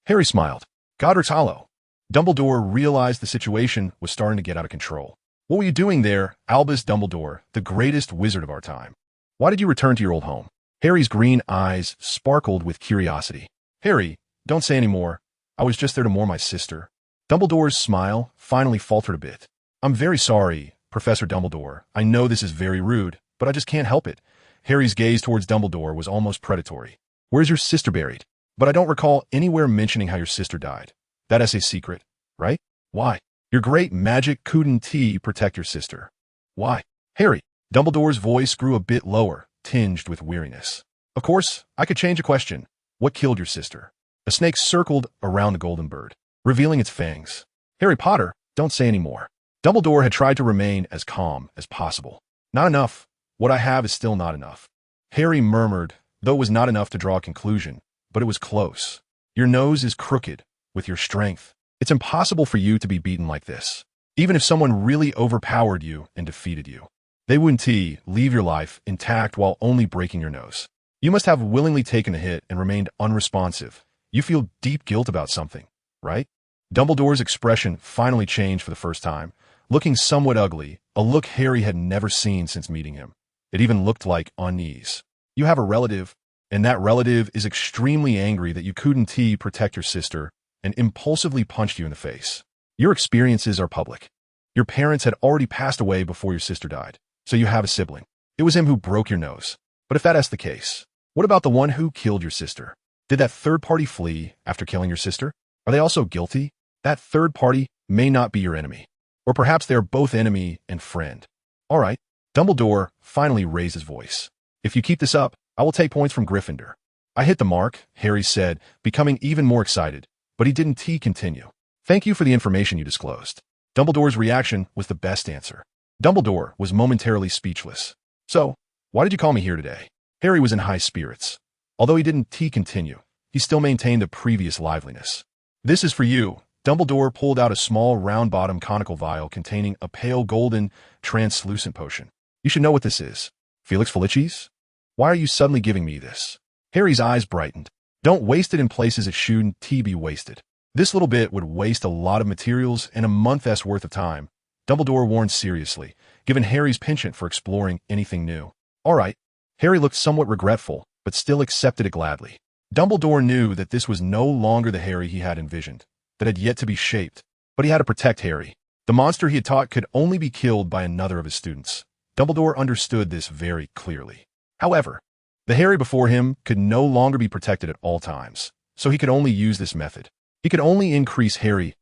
Harry smiled. GotHogwarts Hollow. Dumbledore realized the situation was starting to get out of control. What were you doing there, Albus Dumbledore, the greatest wizard of our time? Why did you return to your old home? Harry's green eyes sparkled with curiosity. Harry, don't say any more. I was just there to mourn my sister. Dumbledore's smile finally faltered a bit. I'm very sorry, Professor Dumbledore. I know this is very rude, but I just can't help it. Harry's gaze towards Dumbledore was almost predatory. Where's your sister buried? But I don't recall anywhere mentioning how your sister died. That's a secret, right? Why? Your great magic couldn't protect your sister. Why? Harry. Dumbledore's voice grew a bit lower, tinged with weariness. Of course, I could change a question. What killed your sister? A snake circled around the golden bird, revealing its fangs. Harry Potter, don't say any more. Dumbledore had tried to remain as calm as possible. Not enough. What I have is still not enough. Harry murmured, though it was not enough to draw a conclusion, but it was close. Your nose is crooked. With your strength, it's impossible for you to be beaten like this. Even if someone really overpowered you and defeated you, they wouldn't leave your life intact while only breaking your nose. You must have willingly taken a hit and remained unresponsive. You feel deep guilt about something, right? Dumbledore's expression finally changed for the first time, looking somewhat ugly, a look Harry had never seen since meeting him. It even looked like unease. You have a relative, and that relative is extremely angry that you couldn't protect your sister and impulsively punched you in the face. Your experiences are public. Your parents had already passed away before your sister died, so you have a sibling. It was him who broke your nose. But if that's the case, what about the one who killed your sister? Did that third party flee after killing your sister? Are they also guilty? That third party may not be your enemy. Or perhaps they are both enemy and friend. All right. Dumbledore finally raised his voice. If you keep this up, I will take points from Gryffindor. I hit the mark, Harry said, becoming even more excited, but he didn't continue. Thank you for the information you disclosed. Dumbledore's reaction was the best answer. Dumbledore was momentarily speechless. So, why did you call me here today? Harry was in high spirits. Although he didn't continue, he still maintained the previous liveliness. This is for you. Dumbledore pulled out a small round-bottomed conical vial containing a pale golden, translucent potion. You should know what this is. Felix Felicis? Why are you suddenly giving me this? Harry's eyes brightened. Don't waste it in places it shouldn't be wasted. This little bit would waste a lot of materials and a month's worth of time. Dumbledore warned seriously, given Harry's penchant for exploring anything new. All right. Harry looked somewhat regretful, but still accepted it gladly. Dumbledore knew that this was no longer the Harry he had envisioned, that had yet to be shaped, but he had to protect Harry. The monster he had taught could only be killed by another of his students. Dumbledore understood this very clearly. However, the Harry before him could no longer be protected at all times, so he could only use this method. He could only increase Harry's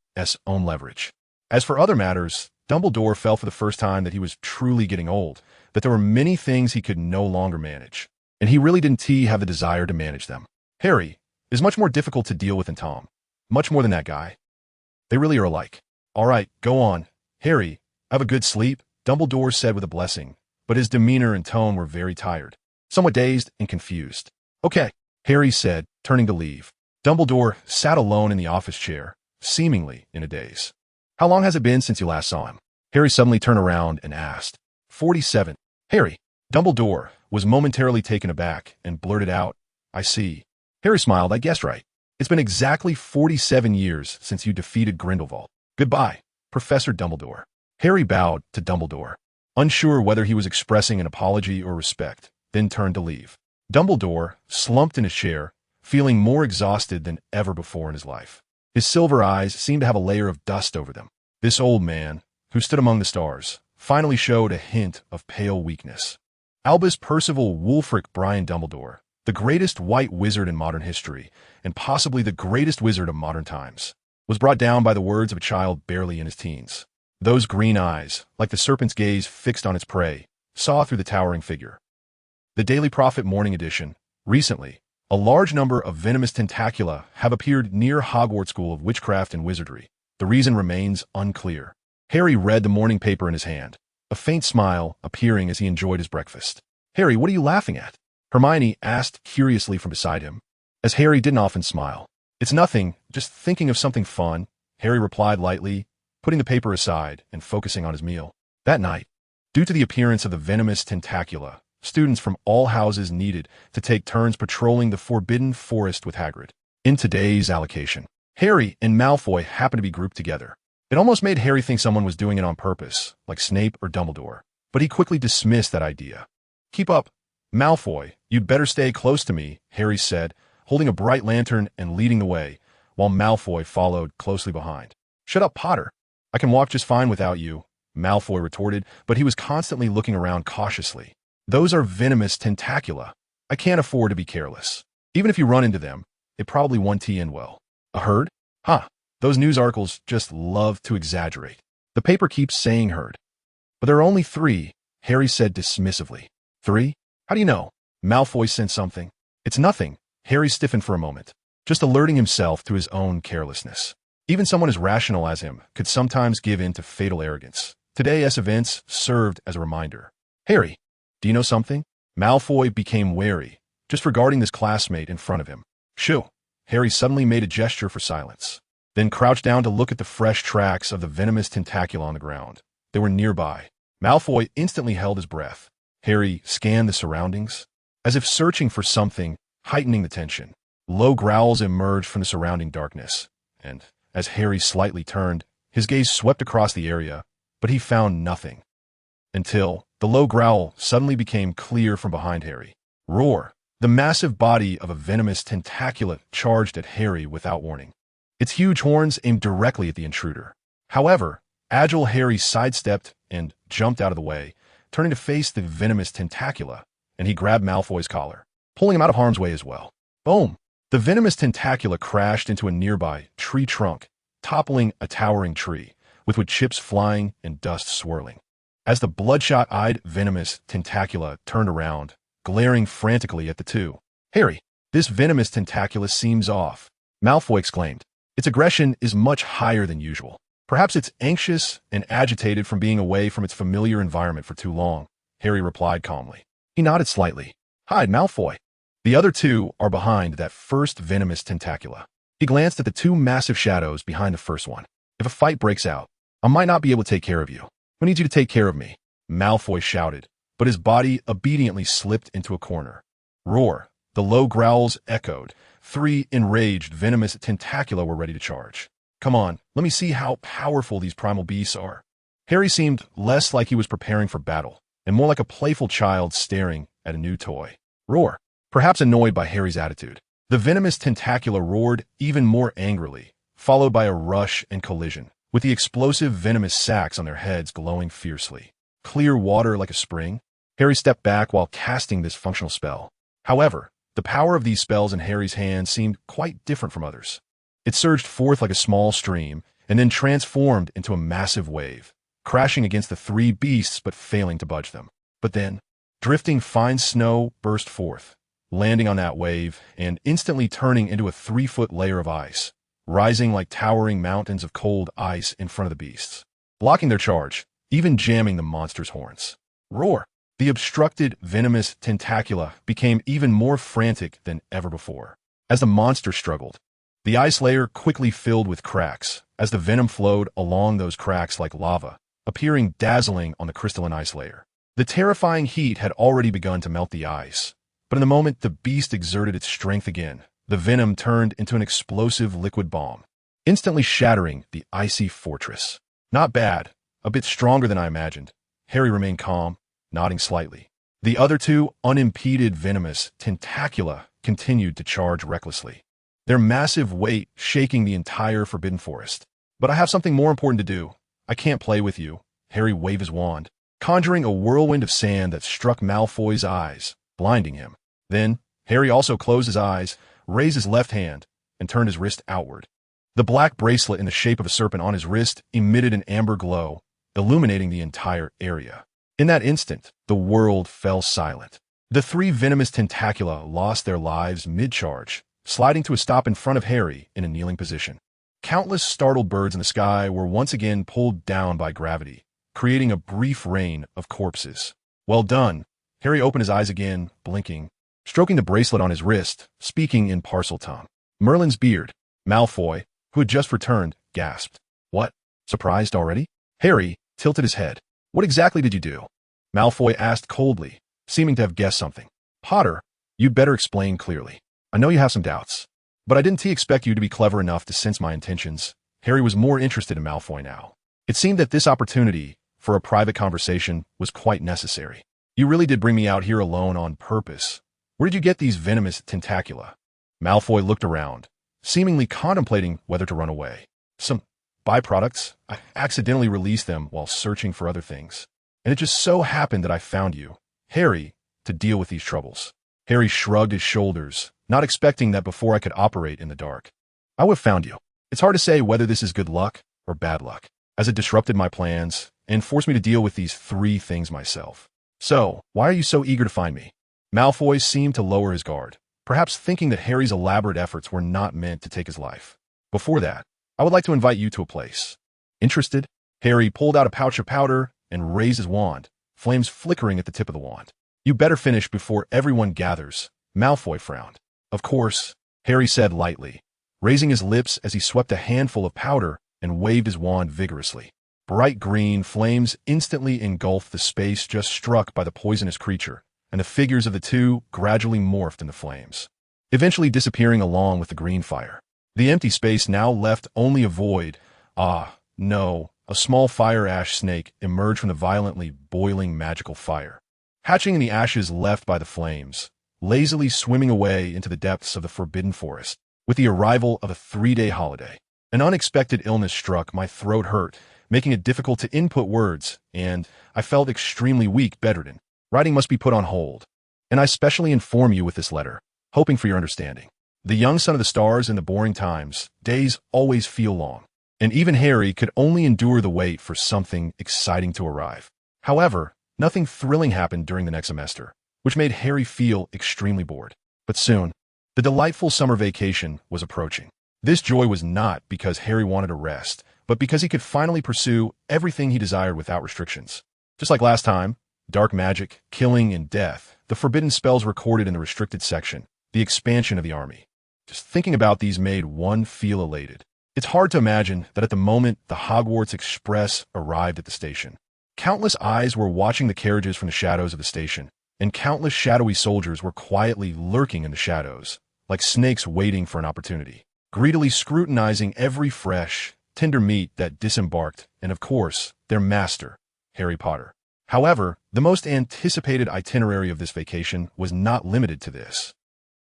own leverage. As for other matters, Dumbledore felt for the first time that he was truly getting old, that there were many things he could no longer manage, and he really didn't have the desire to manage them. Harry is much more difficult to deal with than Tom. Much more than that guy. They really are alike. All right, go on. Harry, have a good sleep, Dumbledore said with a blessing, but his demeanor and tone were very tired, somewhat dazed and confused. Okay, Harry said, turning to leave. Dumbledore sat alone in the office chair, seemingly in a daze. How long has it been since you last saw him? Harry suddenly turned around and asked. 47. Harry. Dumbledore was momentarily taken aback and blurted out, I see. Harry smiled, I guessed right. It's been exactly 47 years since you defeated Grindelwald. Goodbye, Professor Dumbledore. Harry bowed to Dumbledore, unsure whether he was expressing an apology or respect, then turned to leave. Dumbledore slumped in his chair, feeling more exhausted than ever before in his life. His silver eyes seemed to have a layer of dust over them. This old man, who stood among the stars, finally showed a hint of pale weakness. Albus Percival Wulfric Brian Dumbledore, the greatest white wizard in modern history, and possibly the greatest wizard of modern times, was brought down by the words of a child barely in his teens. Those green eyes, like the serpent's gaze fixed on its prey, saw through the towering figure. The Daily Prophet Morning Edition. Recently, a large number of venomous tentacula have appeared near Hogwarts School of Witchcraft and Wizardry. The reason remains unclear. Harry read the morning paper in his hand, a faint smile appearing as he enjoyed his breakfast. "Harry, what are you laughing at?" Hermione asked curiously from beside him, as Harry didn't often smile. "It's nothing, just thinking of something fun," Harry replied lightly, putting the paper aside and focusing on his meal. That night, due to the appearance of the venomous tentacula, students from all houses needed to take turns patrolling the Forbidden Forest with Hagrid. In today's allocation, Harry and Malfoy happened to be grouped together. It almost made Harry think someone was doing it on purpose, like Snape or Dumbledore, but he quickly dismissed that idea. "Keep up, Malfoy, you'd better stay close to me," Harry said, holding a bright lantern and leading the way, while Malfoy followed closely behind. "Shut up, Potter. I can walk just fine without you," Malfoy retorted, but he was constantly looking around cautiously. "Those are venomous tentacula. I can't afford to be careless. Even if you run into them, it probably won't end well." "A herd? Huh. Those news articles just love to exaggerate. The paper keeps saying herd. But there are only 3, Harry said dismissively. 3? How do you know?" Malfoy sensed something. "It's nothing." Harry stiffened for a moment, just alerting himself to his own carelessness. Even someone as rational as him could sometimes give in to fatal arrogance. Today's events served as a reminder. "Harry, do you know something?" Malfoy became wary, just regarding this classmate in front of him. "Shoo." Harry suddenly made a gesture for silence, then crouched down to look at the fresh tracks of the venomous tentacula on the ground. They were nearby. Malfoy instantly held his breath. Harry scanned the surroundings, as if searching for something, heightening the tension. Low growls emerged from the surrounding darkness, and, as Harry slightly turned, his gaze swept across the area, but he found nothing. Until the low growl suddenly became clear from behind Harry. Roar! The massive body of a venomous tentacula charged at Harry without warning. Its huge horns aimed directly at the intruder. However, agile Harry sidestepped and jumped out of the way, turning to face the venomous tentacula, and he grabbed Malfoy's collar, pulling him out of harm's way as well. Boom! The venomous tentacula crashed into a nearby tree trunk, toppling a towering tree, with wood chips flying and dust swirling. As the bloodshot-eyed venomous tentacula turned around, glaring frantically at the two. "Harry, this venomous tentacula seems off," Malfoy exclaimed. "Its aggression is much higher than usual. Perhaps it's anxious and agitated from being away from its familiar environment for too long," Harry replied calmly. He nodded slightly. "Hide, Malfoy. The other 2 are behind that first venomous tentacula." He glanced at the 2 massive shadows behind the first one. "If a fight breaks out, I might not be able to take care of you. Who needs you to take care of me?" Malfoy shouted, but his body obediently slipped into a corner. Roar! The low growls echoed. 3 enraged, venomous tentacula were ready to charge. "Come on, let me see how powerful these primal beasts are." Harry seemed less like he was preparing for battle, and more like a playful child staring at a new toy. Roar! Perhaps annoyed by Harry's attitude, the venomous tentacula roared even more angrily, followed by a rush and collision, with the explosive venomous sacs on their heads glowing fiercely. Clear water like a spring? Harry stepped back while casting this functional spell. However, the power of these spells in Harry's hands seemed quite different from others. It surged forth like a small stream, and then transformed into a massive wave, crashing against the 3 beasts but failing to budge them. But then, drifting fine snow burst forth, landing on that wave and instantly turning into a 3-foot layer of ice, rising like towering mountains of cold ice in front of the beasts, blocking their charge, even jamming the monster's horns. Roar! The obstructed, venomous tentacula became even more frantic than ever before. As the monster struggled, the ice layer quickly filled with cracks, as the venom flowed along those cracks like lava, appearing dazzling on the crystalline ice layer. The terrifying heat had already begun to melt the ice, but in the moment the beast exerted its strength again, the venom turned into an explosive liquid bomb, instantly shattering the icy fortress. "Not bad. A bit stronger than I imagined." Harry remained calm, nodding slightly. The other two, unimpeded venomous tentacula, continued to charge recklessly, their massive weight shaking the entire forbidden forest. But I have something more important to do. I can't play with you. Harry waved his wand, conjuring a whirlwind of sand that struck Malfoy's eyes, blinding him. Then, Harry also closed his eyes, raised his left hand, and turned his wrist outward. The black bracelet in the shape of a serpent on his wrist emitted an amber glow, illuminating the entire area. In that instant, the world fell silent. The three venomous tentacula lost their lives mid-charge, sliding to a stop in front of Harry in a kneeling position. Countless startled birds in the sky were once again pulled down by gravity, creating a brief rain of corpses. Well done. Harry opened his eyes again, blinking, stroking the bracelet on his wrist, speaking in Parseltongue. Merlin's beard. Malfoy, who had just returned, gasped. What? Surprised already? Harry tilted his head. What exactly did you do? Malfoy asked coldly, seeming to have guessed something. Potter, you'd better explain clearly. I know you have some doubts, but I didn't expect you to be clever enough to sense my intentions. Harry was more interested in Malfoy now. It seemed that this opportunity for a private conversation was quite necessary. You really did bring me out here alone on purpose. Where did you get these venomous tentacula? Malfoy looked around, seemingly contemplating whether to run away. Some byproducts. I accidentally released them while searching for other things. And it just so happened that I found you, Harry, to deal with these troubles. Harry shrugged his shoulders, not expecting that before I could operate in the dark. I would have found you. It's hard to say whether this is good luck or bad luck, as it disrupted my plans and forced me to deal with these three things myself. So, why are you so eager to find me? Malfoy seemed to lower his guard, perhaps thinking that Harry's elaborate efforts were not meant to take his life. Before that, I would like to invite you to a place. Interested? Harry pulled out a pouch of powder and raised his wand, flames flickering at the tip of the wand. You better finish before everyone gathers. Malfoy frowned. Of course, Harry said lightly, raising his lips as he swept a handful of powder and waved his wand vigorously. Bright green flames instantly engulfed the space just struck by the poisonous creature, and the figures of the two gradually morphed into flames, eventually disappearing along with the green fire. The empty space now left only a void. Ah, no, a small fire ash snake emerged from the violently boiling magical fire, hatching in the ashes left by the flames, lazily swimming away into the depths of the forbidden forest. With the arrival of a 3-day holiday, an unexpected illness struck. My throat hurt, making it difficult to input words, and I felt extremely weak, bedridden. Writing must be put on hold, and I specially inform you with this letter, hoping for your understanding. The young son of the stars in the boring times, days always feel long, and even Harry could only endure the wait for something exciting to arrive. However, nothing thrilling happened during the next semester, which made Harry feel extremely bored. But soon, the delightful summer vacation was approaching. This joy was not because Harry wanted to rest, but because he could finally pursue everything he desired without restrictions. Just like last time, dark magic, killing, and death, the forbidden spells recorded in the restricted section, the expansion of the army. Just thinking about these made one feel elated. It's hard to imagine that at the moment the Hogwarts Express arrived at the station, countless eyes were watching the carriages from the shadows of the station, and countless shadowy soldiers were quietly lurking in the shadows, like snakes waiting for an opportunity, greedily scrutinizing every fresh, tender meat that disembarked, and of course, their master, Harry Potter. However, the most anticipated itinerary of this vacation was not limited to this.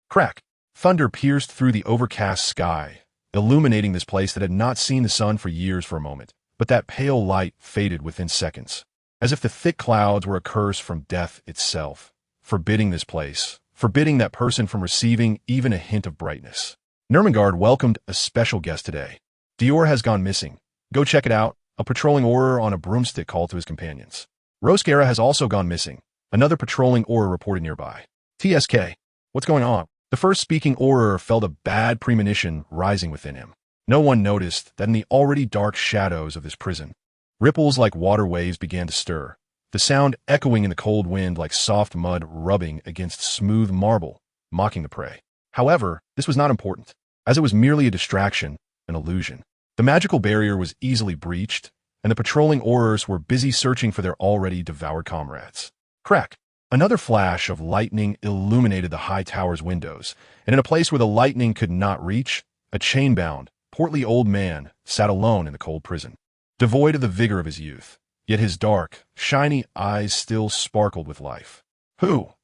Crack! Thunder pierced through the overcast sky, illuminating this place that had not seen the sun for years for a moment, but that pale light faded within seconds, as if the thick clouds were a curse from death itself, forbidding this place, forbidding that person from receiving even a hint of brightness. Nermengard welcomed a special guest today. Dior has gone missing. Go check it out. A patrolling Auror on a broomstick called to his companions. Roscara has also gone missing. Another patrolling Auror reported nearby. TSK. What's going on? The first speaking Auror felt a bad premonition rising within him. No one noticed that in the already dark shadows of this prison, ripples like water waves began to stir, the sound echoing in the cold wind like soft mud rubbing against smooth marble, mocking the prey. However, this was not important, as it was merely a distraction, an illusion. The magical barrier was easily breached, and the patrolling Aurors were busy searching for their already devoured comrades. Crack! Another flash of lightning illuminated the high tower's windows, and in a place where the lightning could not reach, a chain-bound, portly old man sat alone in the cold prison, devoid of the vigor of his youth, yet his dark, shiny eyes still sparkled with life. Who?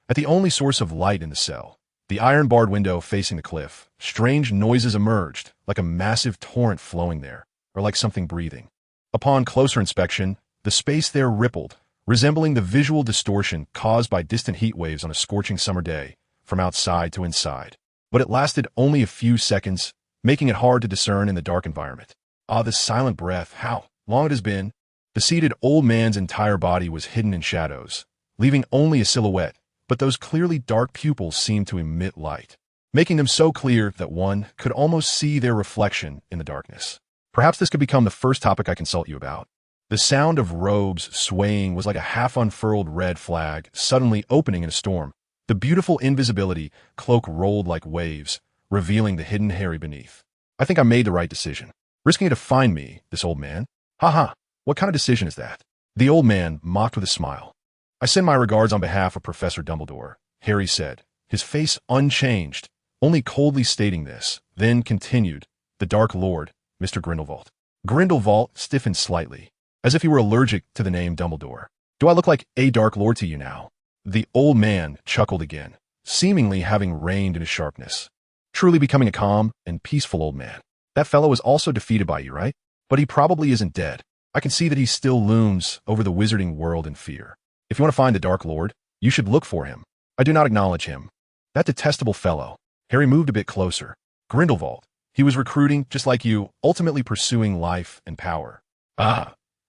At the only source of light in the cell, the iron-barred window facing the cliff, strange noises emerged, like a massive torrent flowing there, or like something breathing. Upon closer inspection, the space there rippled, resembling the visual distortion caused by distant heat waves on a scorching summer day, from outside to inside. But it lasted only a few seconds, making it hard to discern in the dark environment. Ah, this silent breath, how long it has been. The seated old man's entire body was hidden in shadows, leaving only a silhouette, but those clearly dark pupils seemed to emit light, making them so clear that one could almost see their reflection in the darkness. Perhaps this could become the first topic I consult you about. The sound of robes swaying was like a half-unfurled red flag suddenly opening in a storm. The beautiful invisibility cloak rolled like waves, revealing the hidden Harry beneath. I think I made the right decision. Risking it to find me, this old man? Ha! What kind of decision is that? The old man mocked with a smile. I send my regards on behalf of Professor Dumbledore, Harry said, his face unchanged, only coldly stating this, then continued, the Dark Lord, Mr. Grindelwald. Grindelwald stiffened slightly, as if he were allergic to the name Dumbledore. Do I look like a Dark Lord to you now? The old man chuckled again, seemingly having reigned in his sharpness, truly becoming a calm and peaceful old man. That fellow was also defeated by you, right? But he probably isn't dead. I can see that he still looms over the wizarding world in fear. If you want to find the Dark Lord, you should look for him. I do not acknowledge him. That detestable fellow. Harry moved a bit closer. Grindelwald. He was recruiting, just like you, ultimately pursuing life and power.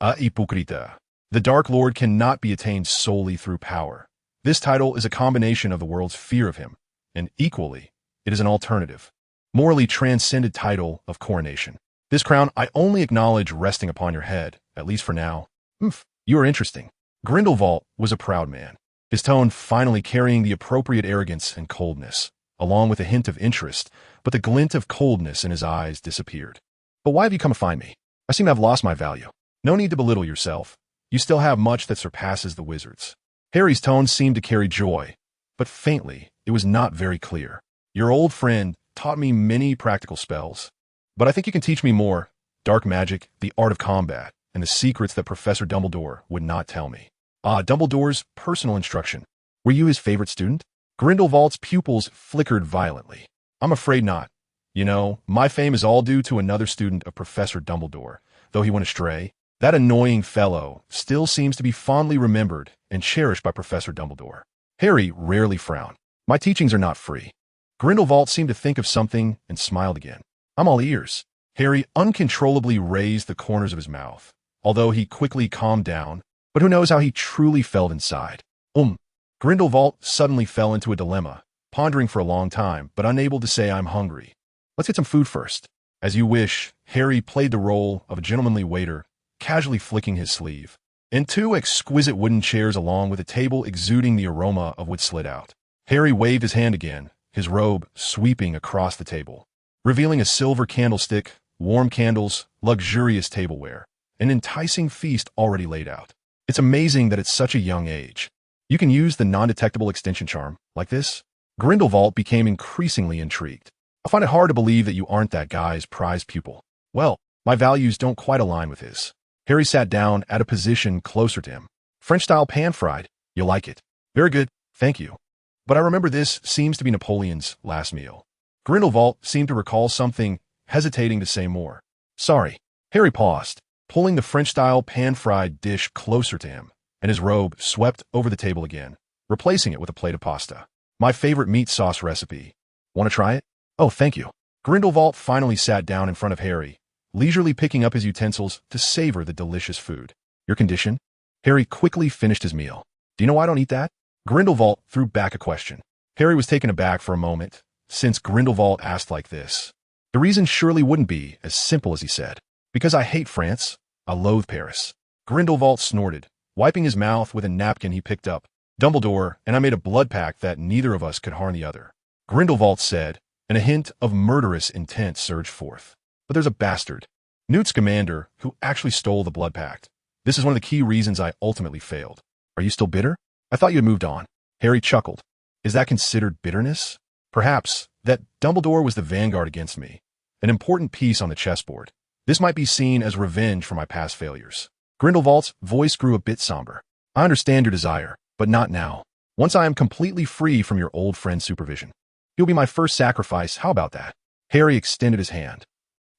Hypocrita. The Dark Lord cannot be attained solely through power. This title is a combination of the world's fear of him, and equally, it is an alternative, morally transcended title of coronation. This crown I only acknowledge resting upon your head, at least for now. You are interesting. Grindelwald was a proud man, his tone finally carrying the appropriate arrogance and coldness, along with a hint of interest, but the glint of coldness in his eyes disappeared. But why have you come to find me? I seem to have lost my value. No need to belittle yourself. You still have much that surpasses the wizards. Harry's tone seemed to carry joy, but faintly, it was not very clear. Your old friend taught me many practical spells, but I think you can teach me more. Dark magic, the art of combat, and the secrets that Professor Dumbledore would not tell me. Dumbledore's personal instruction. Were you his favorite student? Grindelwald's pupils flickered violently. I'm afraid not. You know, my fame is all due to another student of Professor Dumbledore, though he went astray. That annoying fellow still seems to be fondly remembered and cherished by Professor Dumbledore. Harry rarely frowned. My teachings are not free. Grindelwald seemed to think of something and smiled again. I'm all ears. Harry uncontrollably raised the corners of his mouth, although he quickly calmed down, but who knows how he truly felt inside. Grindelwald suddenly fell into a dilemma, pondering for a long time, but unable to say I'm hungry. Let's get some food first. As you wish, Harry played the role of a gentlemanly waiter, casually flicking his sleeve. And two exquisite wooden chairs along with a table exuding the aroma of what slid out. Harry waved his hand again, his robe sweeping across the table, revealing a silver candlestick, warm candles, luxurious tableware, an enticing feast already laid out. It's amazing that at such a young age, you can use the non-detectable extension charm like this. Grindelwald became increasingly intrigued. I find it hard to believe that you aren't that guy's prized pupil. Well, my values don't quite align with his. Harry sat down at a position closer to him. French-style pan-fried. You like it? Very good, thank you. But I remember this seems to be Napoleon's last meal. Grindelwald seemed to recall something, hesitating to say more. Sorry. Harry paused, pulling the French-style pan-fried dish closer to him, and his robe swept over the table again, replacing it with a plate of pasta. My favorite meat sauce recipe. Want to try it? Oh, thank you. Grindelwald finally sat down in front of Harry, leisurely picking up his utensils to savor the delicious food. Your condition? Harry quickly finished his meal. Do you know why I don't eat that? Grindelwald threw back a question. Harry was taken aback for a moment, since Grindelwald asked like this. The reason surely wouldn't be as simple as he said. Because I hate France. I loathe Paris. Grindelwald snorted, wiping his mouth with a napkin he picked up. Dumbledore and I made a blood pact that neither of us could harm the other. Grindelwald said, and a hint of murderous intent surged forth. But there's a bastard, Newt Scamander, who actually stole the blood pact. This is one of the key reasons I ultimately failed. Are you still bitter? I thought you had moved on. Harry chuckled. Is that considered bitterness? Perhaps that Dumbledore was the vanguard against me, an important piece on the chessboard. This might be seen as revenge for my past failures. Grindelwald's voice grew a bit somber. I understand your desire, But not now. Once I am completely free from your old friend's supervision. You'll be my first sacrifice, how about that? Harry extended his hand.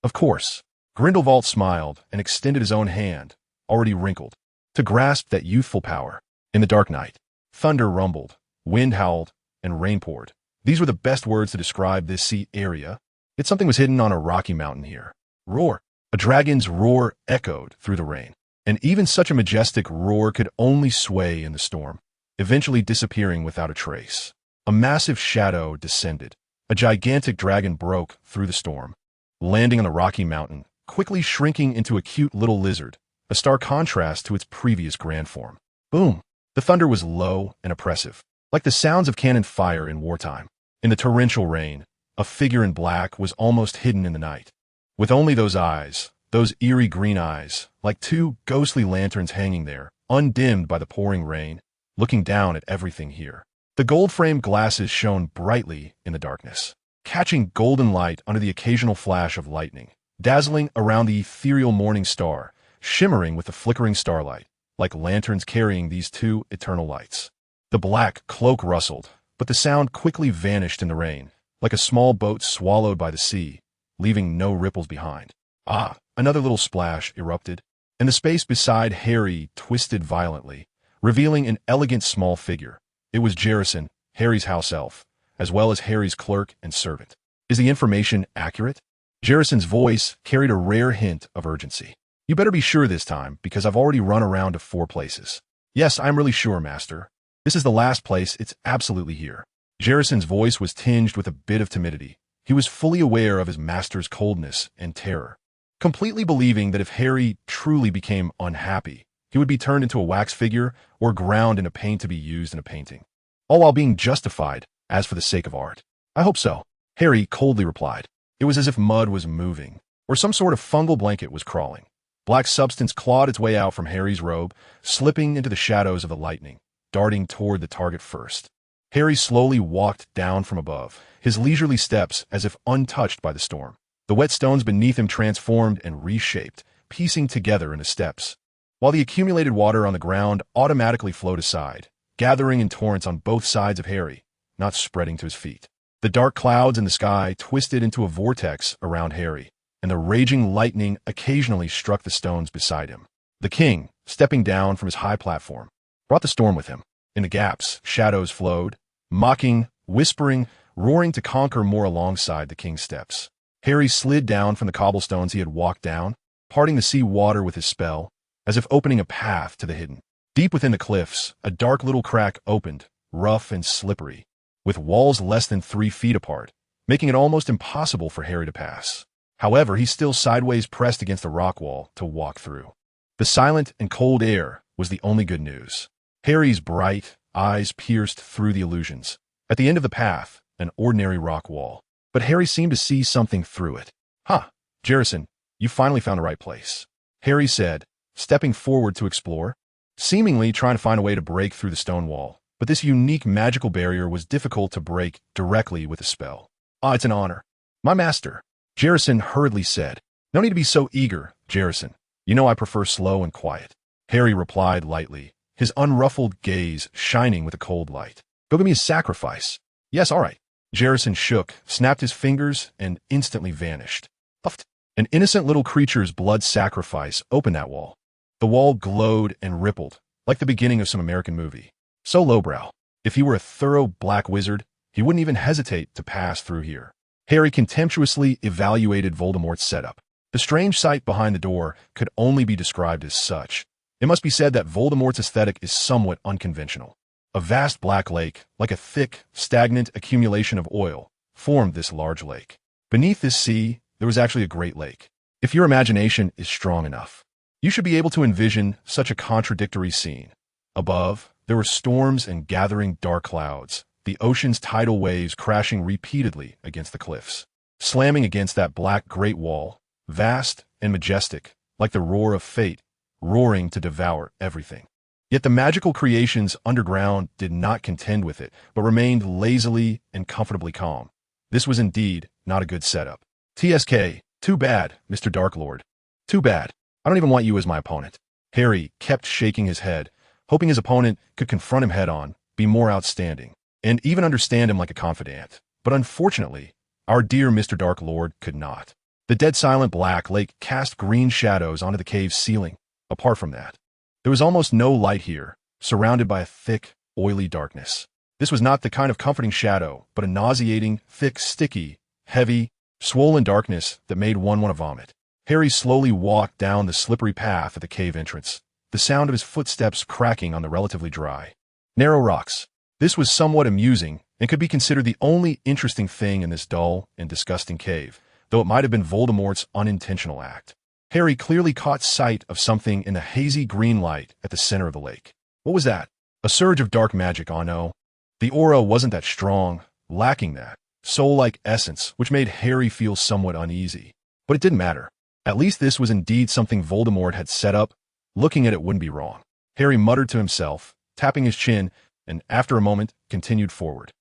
Of course. Grindelwald smiled and extended his own hand, already wrinkled, to grasp that youthful power. In the dark night, thunder rumbled, wind howled, and rain poured. These were the best words to describe this sea area. Yet something was hidden on a rocky mountain here. Roar! A dragon's roar echoed through the rain. And even such a majestic roar could only sway in the storm, eventually disappearing without a trace. A massive shadow descended. A gigantic dragon broke through the storm, landing on the rocky mountain, quickly shrinking into a cute little lizard, a stark contrast to its previous grand form. Boom! The thunder was low and oppressive, like the sounds of cannon fire in wartime. In the torrential rain, a figure in black was almost hidden in the night. With only those eyes, those eerie green eyes, like two ghostly lanterns hanging there, undimmed by the pouring rain, looking down at everything here. The gold-framed glasses shone brightly in the darkness, catching golden light under the occasional flash of lightning, dazzling around the ethereal morning star, shimmering with the flickering starlight, like lanterns carrying these two eternal lights. The black cloak rustled, but the sound quickly vanished in the rain, like a small boat swallowed by the sea, leaving no ripples behind. Ah, another little splash erupted, and the space beside Harry twisted violently, revealing an elegant small figure. It was Jarrison, Harry's house elf, as well as Harry's clerk and servant. Is the information accurate? Jarrison's voice carried a rare hint of urgency. You better be sure this time, because I've already run around to 4 places. Yes, I'm really sure, Master. This is the last place, it's absolutely here. Jarrison's voice was tinged with a bit of timidity. He was fully aware of his master's coldness and terror, completely believing that if Harry truly became unhappy, he would be turned into a wax figure or ground into paint to be used in a painting, all while being justified as for the sake of art. I hope so, Harry coldly replied. It was as if mud was moving, or some sort of fungal blanket was crawling. Black substance clawed its way out from Harry's robe, slipping into the shadows of the lightning, darting toward the target first. Harry slowly walked down from above, his leisurely steps as if untouched by the storm. The wet stones beneath him transformed and reshaped, piecing together into steps, while the accumulated water on the ground automatically flowed aside, gathering in torrents on both sides of Harry, not spreading to his feet. The dark clouds in the sky twisted into a vortex around Harry, and the raging lightning occasionally struck the stones beside him. The king, stepping down from his high platform, brought the storm with him. In the gaps, shadows flowed, mocking, whispering, roaring to conquer more alongside the king's steps. Harry slid down from the cobblestones he had walked down, parting the sea water with his spell, as if opening a path to the hidden. Deep within the cliffs, a dark little crack opened, rough and slippery, with walls less than 3 feet apart, making it almost impossible for Harry to pass. However, he still sideways pressed against the rock wall to walk through. The silent and cold air was the only good news. Harry's bright eyes pierced through the illusions. At the end of the path, an ordinary rock wall. But Harry seemed to see something through it. Huh, Jarrison, you finally found the right place, Harry said, stepping forward to explore, seemingly trying to find a way to break through the stone wall. But this unique magical barrier was difficult to break directly with a spell. Ah, it's an honor. My master, Jarrison hurriedly said. No need to be so eager, Jarrison. You know I prefer slow and quiet. Harry replied lightly, his unruffled gaze shining with a cold light. Go give me a sacrifice. Yes, all right. Jarrison shook, snapped his fingers, and instantly vanished. Puffed. An innocent little creature's blood sacrifice opened that wall. The wall glowed and rippled, like the beginning of some American movie. So lowbrow. If he were a thorough black wizard, he wouldn't even hesitate to pass through here. Harry contemptuously evaluated Voldemort's setup. The strange sight behind the door could only be described as such. It must be said that Voldemort's aesthetic is somewhat unconventional. A vast black lake, like a thick, stagnant accumulation of oil, formed this large lake. Beneath this sea, there was actually a great lake. If your imagination is strong enough, you should be able to envision such a contradictory scene. Above, there were storms and gathering dark clouds, the ocean's tidal waves crashing repeatedly against the cliffs, slamming against that black great wall, vast and majestic, like the roar of fate, roaring to devour everything. Yet the magical creations underground did not contend with it, but remained lazily and comfortably calm. This was indeed not a good setup. TSK, too bad, Mr. Dark Lord. Too bad. I don't even want you as my opponent. Harry kept shaking his head, hoping his opponent could confront him head-on, be more outstanding, and even understand him like a confidant. But unfortunately, our dear Mr. Dark Lord could not. The dead silent black lake cast green shadows onto the cave's ceiling. Apart from that, there was almost no light here, surrounded by a thick, oily darkness. This was not the kind of comforting shadow, but a nauseating, thick, sticky, heavy, swollen darkness that made one want to vomit. Harry slowly walked down the slippery path at the cave entrance, the sound of his footsteps cracking on the relatively dry, narrow rocks. This was somewhat amusing and could be considered the only interesting thing in this dull and disgusting cave, though it might have been Voldemort's unintentional act. Harry clearly caught sight of something in the hazy green light at the center of the lake. What was that? A surge of dark magic, oh no. The aura wasn't that strong, lacking that soul-like essence, which made Harry feel somewhat uneasy. But it didn't matter. At least this was indeed something Voldemort had set up. Looking at it wouldn't be wrong. Harry muttered to himself, tapping his chin, and after a moment, continued forward.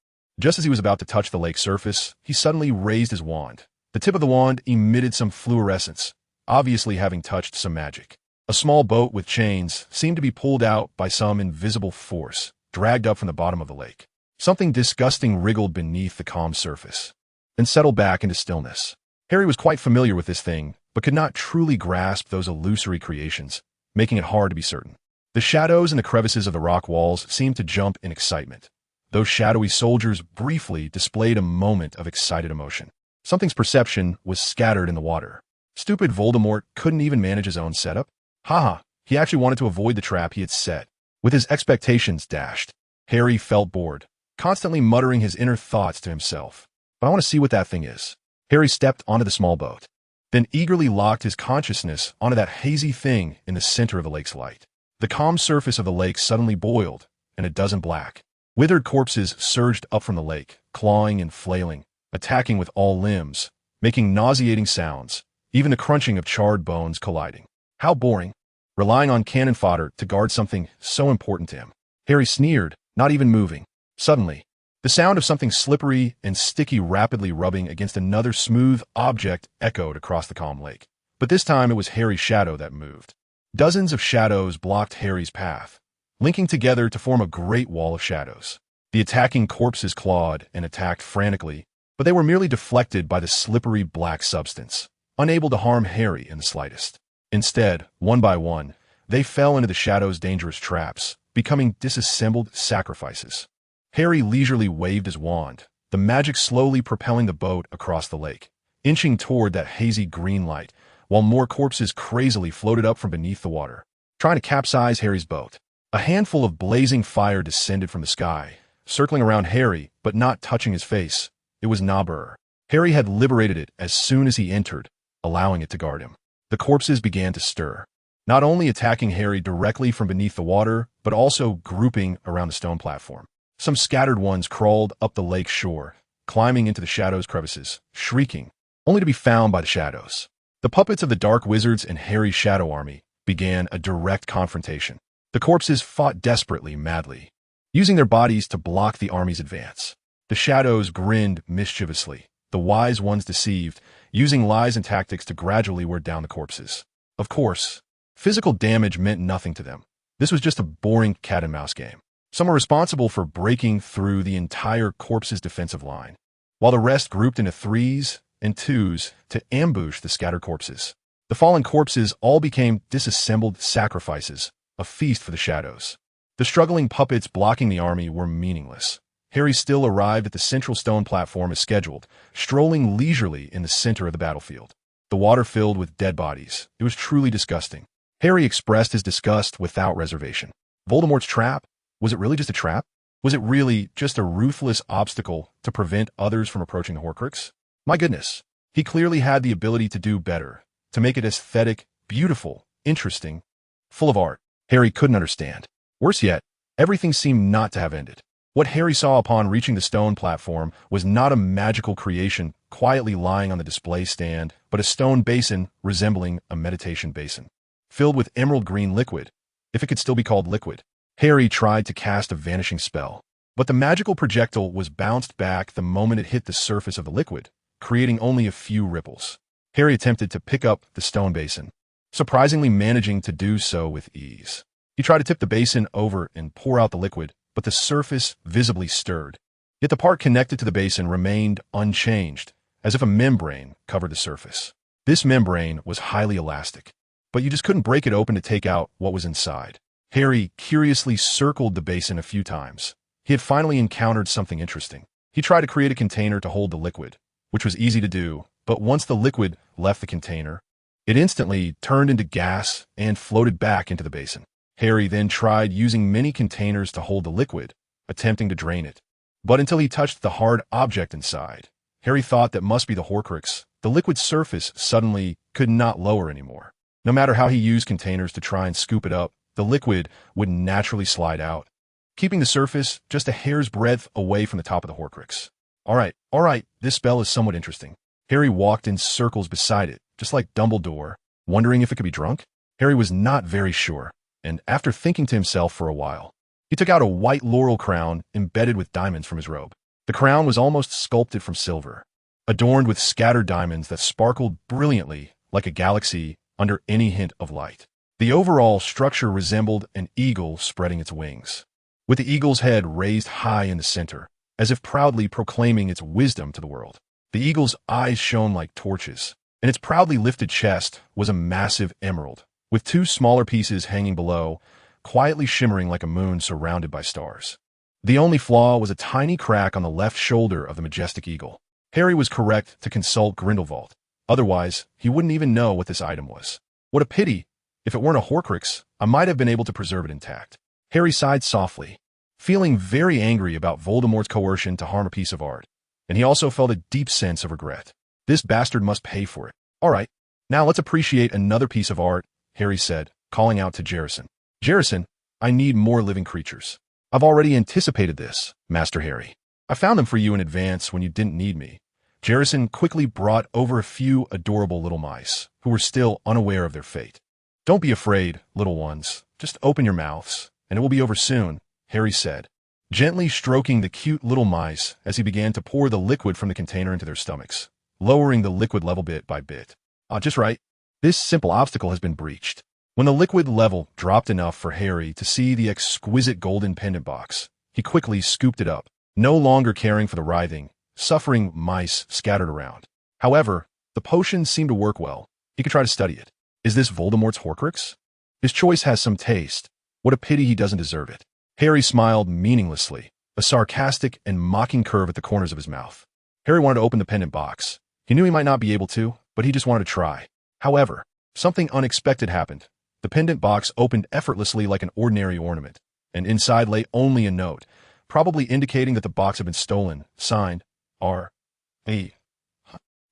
Just as he was about to touch the lake's surface, he suddenly raised his wand. The tip of the wand emitted some fluorescence, obviously having touched some magic. A small boat with chains seemed to be pulled out by some invisible force, dragged up from the bottom of the lake. Something disgusting wriggled beneath the calm surface, and settled back into stillness. Harry was quite familiar with this thing, but could not truly grasp those illusory creations, making it hard to be certain. The shadows and the crevices of the rock walls seemed to jump in excitement. Those shadowy soldiers briefly displayed a moment of excited emotion. Something's perception was scattered in the water. Stupid Voldemort couldn't even manage his own setup? Haha, he actually wanted to avoid the trap he had set. With his expectations dashed, Harry felt bored, constantly muttering his inner thoughts to himself. But I want to see what that thing is. Harry stepped onto the small boat, then eagerly locked his consciousness onto that hazy thing in the center of the lake's light. The calm surface of the lake suddenly boiled, and a dozen black, withered corpses surged up from the lake, clawing and flailing, attacking with all limbs, making nauseating sounds, even the crunching of charred bones colliding. How boring, relying on cannon fodder to guard something so important to him. Harry sneered, not even moving. Suddenly, the sound of something slippery and sticky rapidly rubbing against another smooth object echoed across the calm lake. But this time it was Harry's shadow that moved. Dozens of shadows blocked Harry's path, linking together to form a great wall of shadows. The attacking corpses clawed and attacked frantically, but they were merely deflected by the slippery black substance, unable to harm Harry in the slightest. Instead, one by one, they fell into the shadow's dangerous traps, becoming disassembled sacrifices. Harry leisurely waved his wand, the magic slowly propelling the boat across the lake, inching toward that hazy green light, while more corpses crazily floated up from beneath the water, trying to capsize Harry's boat. A handful of blazing fire descended from the sky, circling around Harry, but not touching his face. It was Nabur. Harry had liberated it as soon as he entered, allowing it to guard him. The corpses began to stir, not only attacking Harry directly from beneath the water, but also grouping around the stone platform. Some scattered ones crawled up the lake shore, climbing into the shadow's crevices, shrieking, only to be found by the shadows. The puppets of the Dark Wizards and Harry's shadow army began a direct confrontation. The corpses fought desperately, madly, using their bodies to block the army's advance. The shadows grinned mischievously, the wise ones deceived, using lies and tactics to gradually wear down the corpses. Of course, physical damage meant nothing to them. This was just a boring cat-and-mouse game. Some were responsible for breaking through the entire corpse's defensive line, while the rest grouped into threes and twos to ambush the scattered corpses. The fallen corpses all became disassembled sacrifices, a feast for the shadows. The struggling puppets blocking the army were meaningless. Harry still arrived at the central stone platform as scheduled, strolling leisurely in the center of the battlefield. The water filled with dead bodies. It was truly disgusting. Harry expressed his disgust without reservation. Voldemort's trap? Was it really just a trap? Was it really just a ruthless obstacle to prevent others from approaching the Horcrux? My goodness, he clearly had the ability to do better, to make it aesthetic, beautiful, interesting, full of art. Harry couldn't understand. Worse yet, everything seemed not to have ended. What Harry saw upon reaching the stone platform was not a magical creation quietly lying on the display stand, but a stone basin resembling a meditation basin, filled with emerald green liquid, if it could still be called liquid. Harry tried to cast a vanishing spell, but the magical projectile was bounced back the moment it hit the surface of the liquid, creating only a few ripples. Harry attempted to pick up the stone basin, surprisingly managing to do so with ease. He He tried to tip the basin over and pour out the liquid, but the surface visibly stirred. Yet the part connected to the basin remained unchanged, as if a membrane covered the surface. This membrane was highly elastic, but you just couldn't break it open to take out what was inside. Harry curiously circled the basin a few times. He had finally encountered something interesting. He tried to create a container to hold the liquid, which was easy to do, but once the liquid left the container, it instantly turned into gas and floated back into the basin. Harry then tried using many containers to hold the liquid, attempting to drain it. But until he touched the hard object inside, Harry thought that must be the Horcrux. The liquid surface suddenly could not lower anymore. No matter how he used containers to try and scoop it up, the liquid would naturally slide out, keeping the surface just a hair's breadth away from the top of the Horcrux. All right, this spell is somewhat interesting. Harry walked in circles beside it, just like Dumbledore, wondering if it could be drunk. Harry was not very sure, and after thinking to himself for a while, he took out a white laurel crown embedded with diamonds from his robe. The crown was almost sculpted from silver, adorned with scattered diamonds that sparkled brilliantly like a galaxy under any hint of light. The overall structure resembled an eagle spreading its wings, with the eagle's head raised high in the center, as if proudly proclaiming its wisdom to the world. The eagle's eyes shone like torches, and its proudly lifted chest was a massive emerald, with two smaller pieces hanging below, quietly shimmering like a moon surrounded by stars. The only flaw was a tiny crack on the left shoulder of the majestic eagle. Harry was correct to consult Grindelwald. Otherwise, he wouldn't even know what this item was. What a pity! If it weren't a Horcrux, I might have been able to preserve it intact. Harry sighed softly, feeling very angry about Voldemort's coercion to harm a piece of art, and he also felt a deep sense of regret. This bastard must pay for it. All right, now let's appreciate another piece of art, Harry said, calling out to Jarrison. Jarrison, I need more living creatures. I've already anticipated this, Master Harry. I found them for you in advance when you didn't need me. Jarrison quickly brought over a few adorable little mice, who were still unaware of their fate. Don't be afraid, little ones. Just open your mouths, and it will be over soon, Harry said, gently stroking the cute little mice as he began to pour the liquid from the container into their stomachs, lowering the liquid level bit by bit. Just right. This simple obstacle has been breached. When the liquid level dropped enough for Harry to see the exquisite golden pendant box, he quickly scooped it up, no longer caring for the writhing, suffering mice scattered around. However, the potion seemed to work well. He could try to study it. Is this Voldemort's Horcrux? His choice has some taste. What a pity he doesn't deserve it. Harry smiled meaninglessly, a sarcastic and mocking curve at the corners of his mouth. Harry wanted to open the pendant box. He knew he might not be able to, but he just wanted to try. However, something unexpected happened. The pendant box opened effortlessly like an ordinary ornament, and inside lay only a note, probably indicating that the box had been stolen, signed, R.A.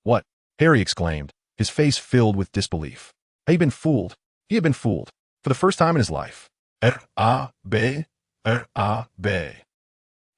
What? Harry exclaimed, his face filled with disbelief. He had been fooled. He had been fooled. For the first time in his life. R.A.B. R.A.B.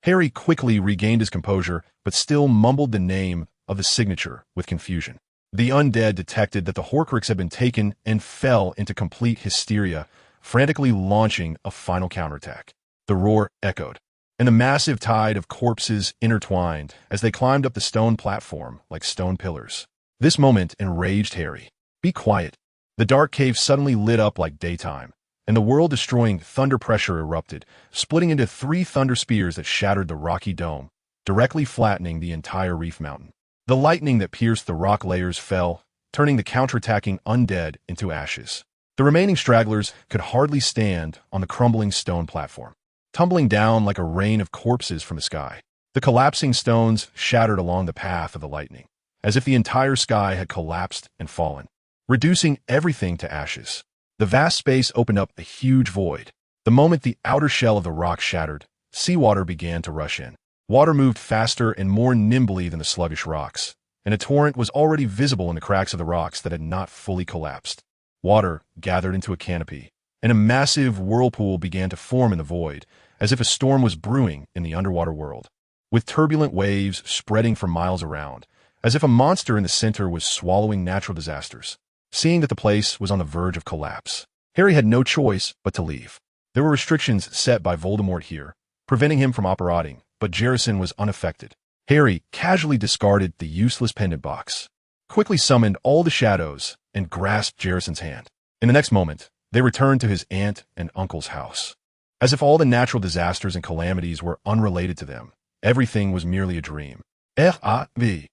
Harry quickly regained his composure, but still mumbled the name of the signature with confusion. The undead detected that the Horcrux had been taken and fell into complete hysteria, frantically launching a final counterattack. The roar echoed, and the massive tide of corpses intertwined as they climbed up the stone platform like stone pillars. This moment enraged Harry. Be quiet. The dark cave suddenly lit up like daytime, and the world-destroying thunder pressure erupted, splitting into 3 thunder spears that shattered the rocky dome, directly flattening the entire reef mountain. The lightning that pierced the rock layers fell, turning the counterattacking undead into ashes. The remaining stragglers could hardly stand on the crumbling stone platform, tumbling down like a rain of corpses from the sky. The collapsing stones shattered along the path of the lightning, as if the entire sky had collapsed and fallen, reducing everything to ashes. The vast space opened up a huge void. The moment the outer shell of the rock shattered, seawater began to rush in. Water moved faster and more nimbly than the sluggish rocks, and a torrent was already visible in the cracks of the rocks that had not fully collapsed. Water gathered into a canopy, and a massive whirlpool began to form in the void, as if a storm was brewing in the underwater world, with turbulent waves spreading for miles around, as if a monster in the center was swallowing natural disasters. Seeing that the place was on the verge of collapse, Harry had no choice but to leave. There were restrictions set by Voldemort here, preventing him from operating, but Jarrison was unaffected. Harry casually discarded the useless pendant box, quickly summoned all the shadows, and grasped Jarrison's hand. In the next moment, They returned to his aunt and uncle's house. As if all the natural disasters and calamities were unrelated to them, everything was merely a dream. F.I.V.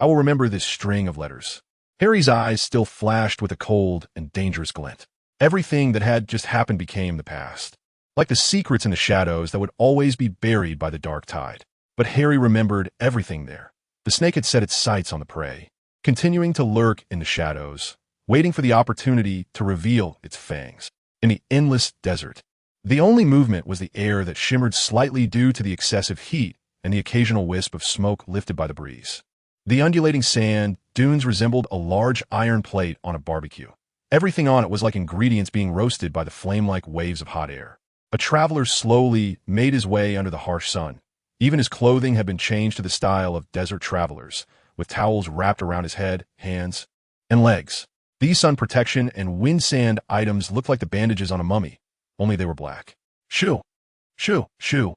I will remember this string of letters. Harry's eyes still flashed with a cold and dangerous glint. Everything that had just happened became the past, like the secrets in the shadows that would always be buried by the dark tide. But Harry remembered everything there. The snake had set its sights on the prey, continuing to lurk in the shadows, waiting for the opportunity to reveal its fangs. In the endless desert, the only movement was the air that shimmered slightly due to the excessive heat and the occasional wisp of smoke lifted by the breeze. The undulating sand dunes resembled a large iron plate on a barbecue. Everything on it was like ingredients being roasted by the flame-like waves of hot air. A traveler slowly made his way under the harsh sun. Even his clothing had been changed to the style of desert travelers, with towels wrapped around his head, hands, and legs. These sun protection and wind sand items looked like the bandages on a mummy, only they were black. Shoo! Shoo! Shoo!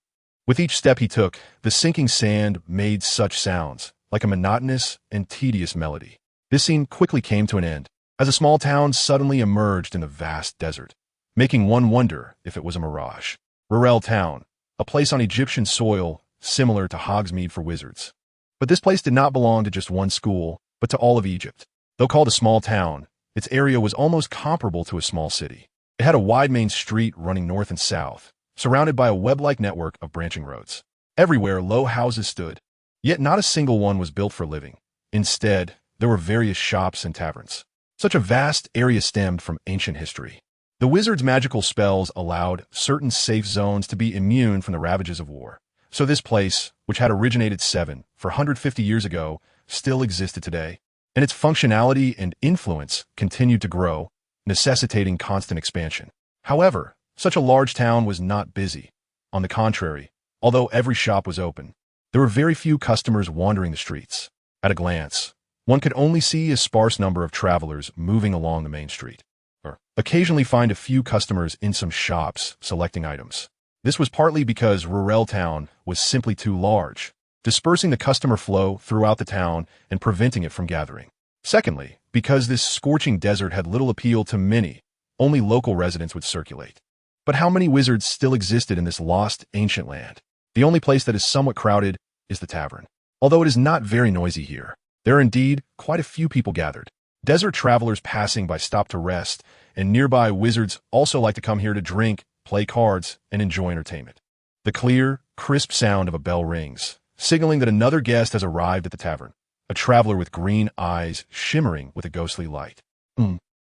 With each step he took, the sinking sand made such sounds, like a monotonous and tedious melody. This scene quickly came to an end, as a small town suddenly emerged in the vast desert, making one wonder if it was a mirage. Rurel Town, a place on Egyptian soil similar to Hogsmeade for wizards. But this place did not belong to just one school, but to all of Egypt. Though called a small town, its area was almost comparable to a small city. It had a wide main street running north and south, surrounded by a web-like network of branching roads. Everywhere, low houses stood, yet not a single one was built for living. Instead, there were various shops and taverns. Such a vast area stemmed from ancient history. The wizard's magical spells allowed certain safe zones to be immune from the ravages of war. So this place, which had originated 450 years ago, still existed today, and its functionality and influence continued to grow, necessitating constant expansion. However, such a large town was not busy. On the contrary, although every shop was open, there were very few customers wandering the streets. At a glance, one could only see a sparse number of travelers moving along the main street, or occasionally find a few customers in some shops selecting items. This was partly because Rurel Town was simply too large, dispersing the customer flow throughout the town and preventing it from gathering. Secondly, because this scorching desert had little appeal to many, only local residents would circulate. But how many wizards still existed in this lost ancient land? The only place that is somewhat crowded is the tavern. Although it is not very noisy here, there are indeed quite a few people gathered. Desert travelers passing by stop to rest, and nearby wizards also like to come here to drink, play cards, and enjoy entertainment. The clear, crisp sound of a bell rings, signaling that another guest has arrived at the tavern, a traveler with green eyes shimmering with a ghostly light.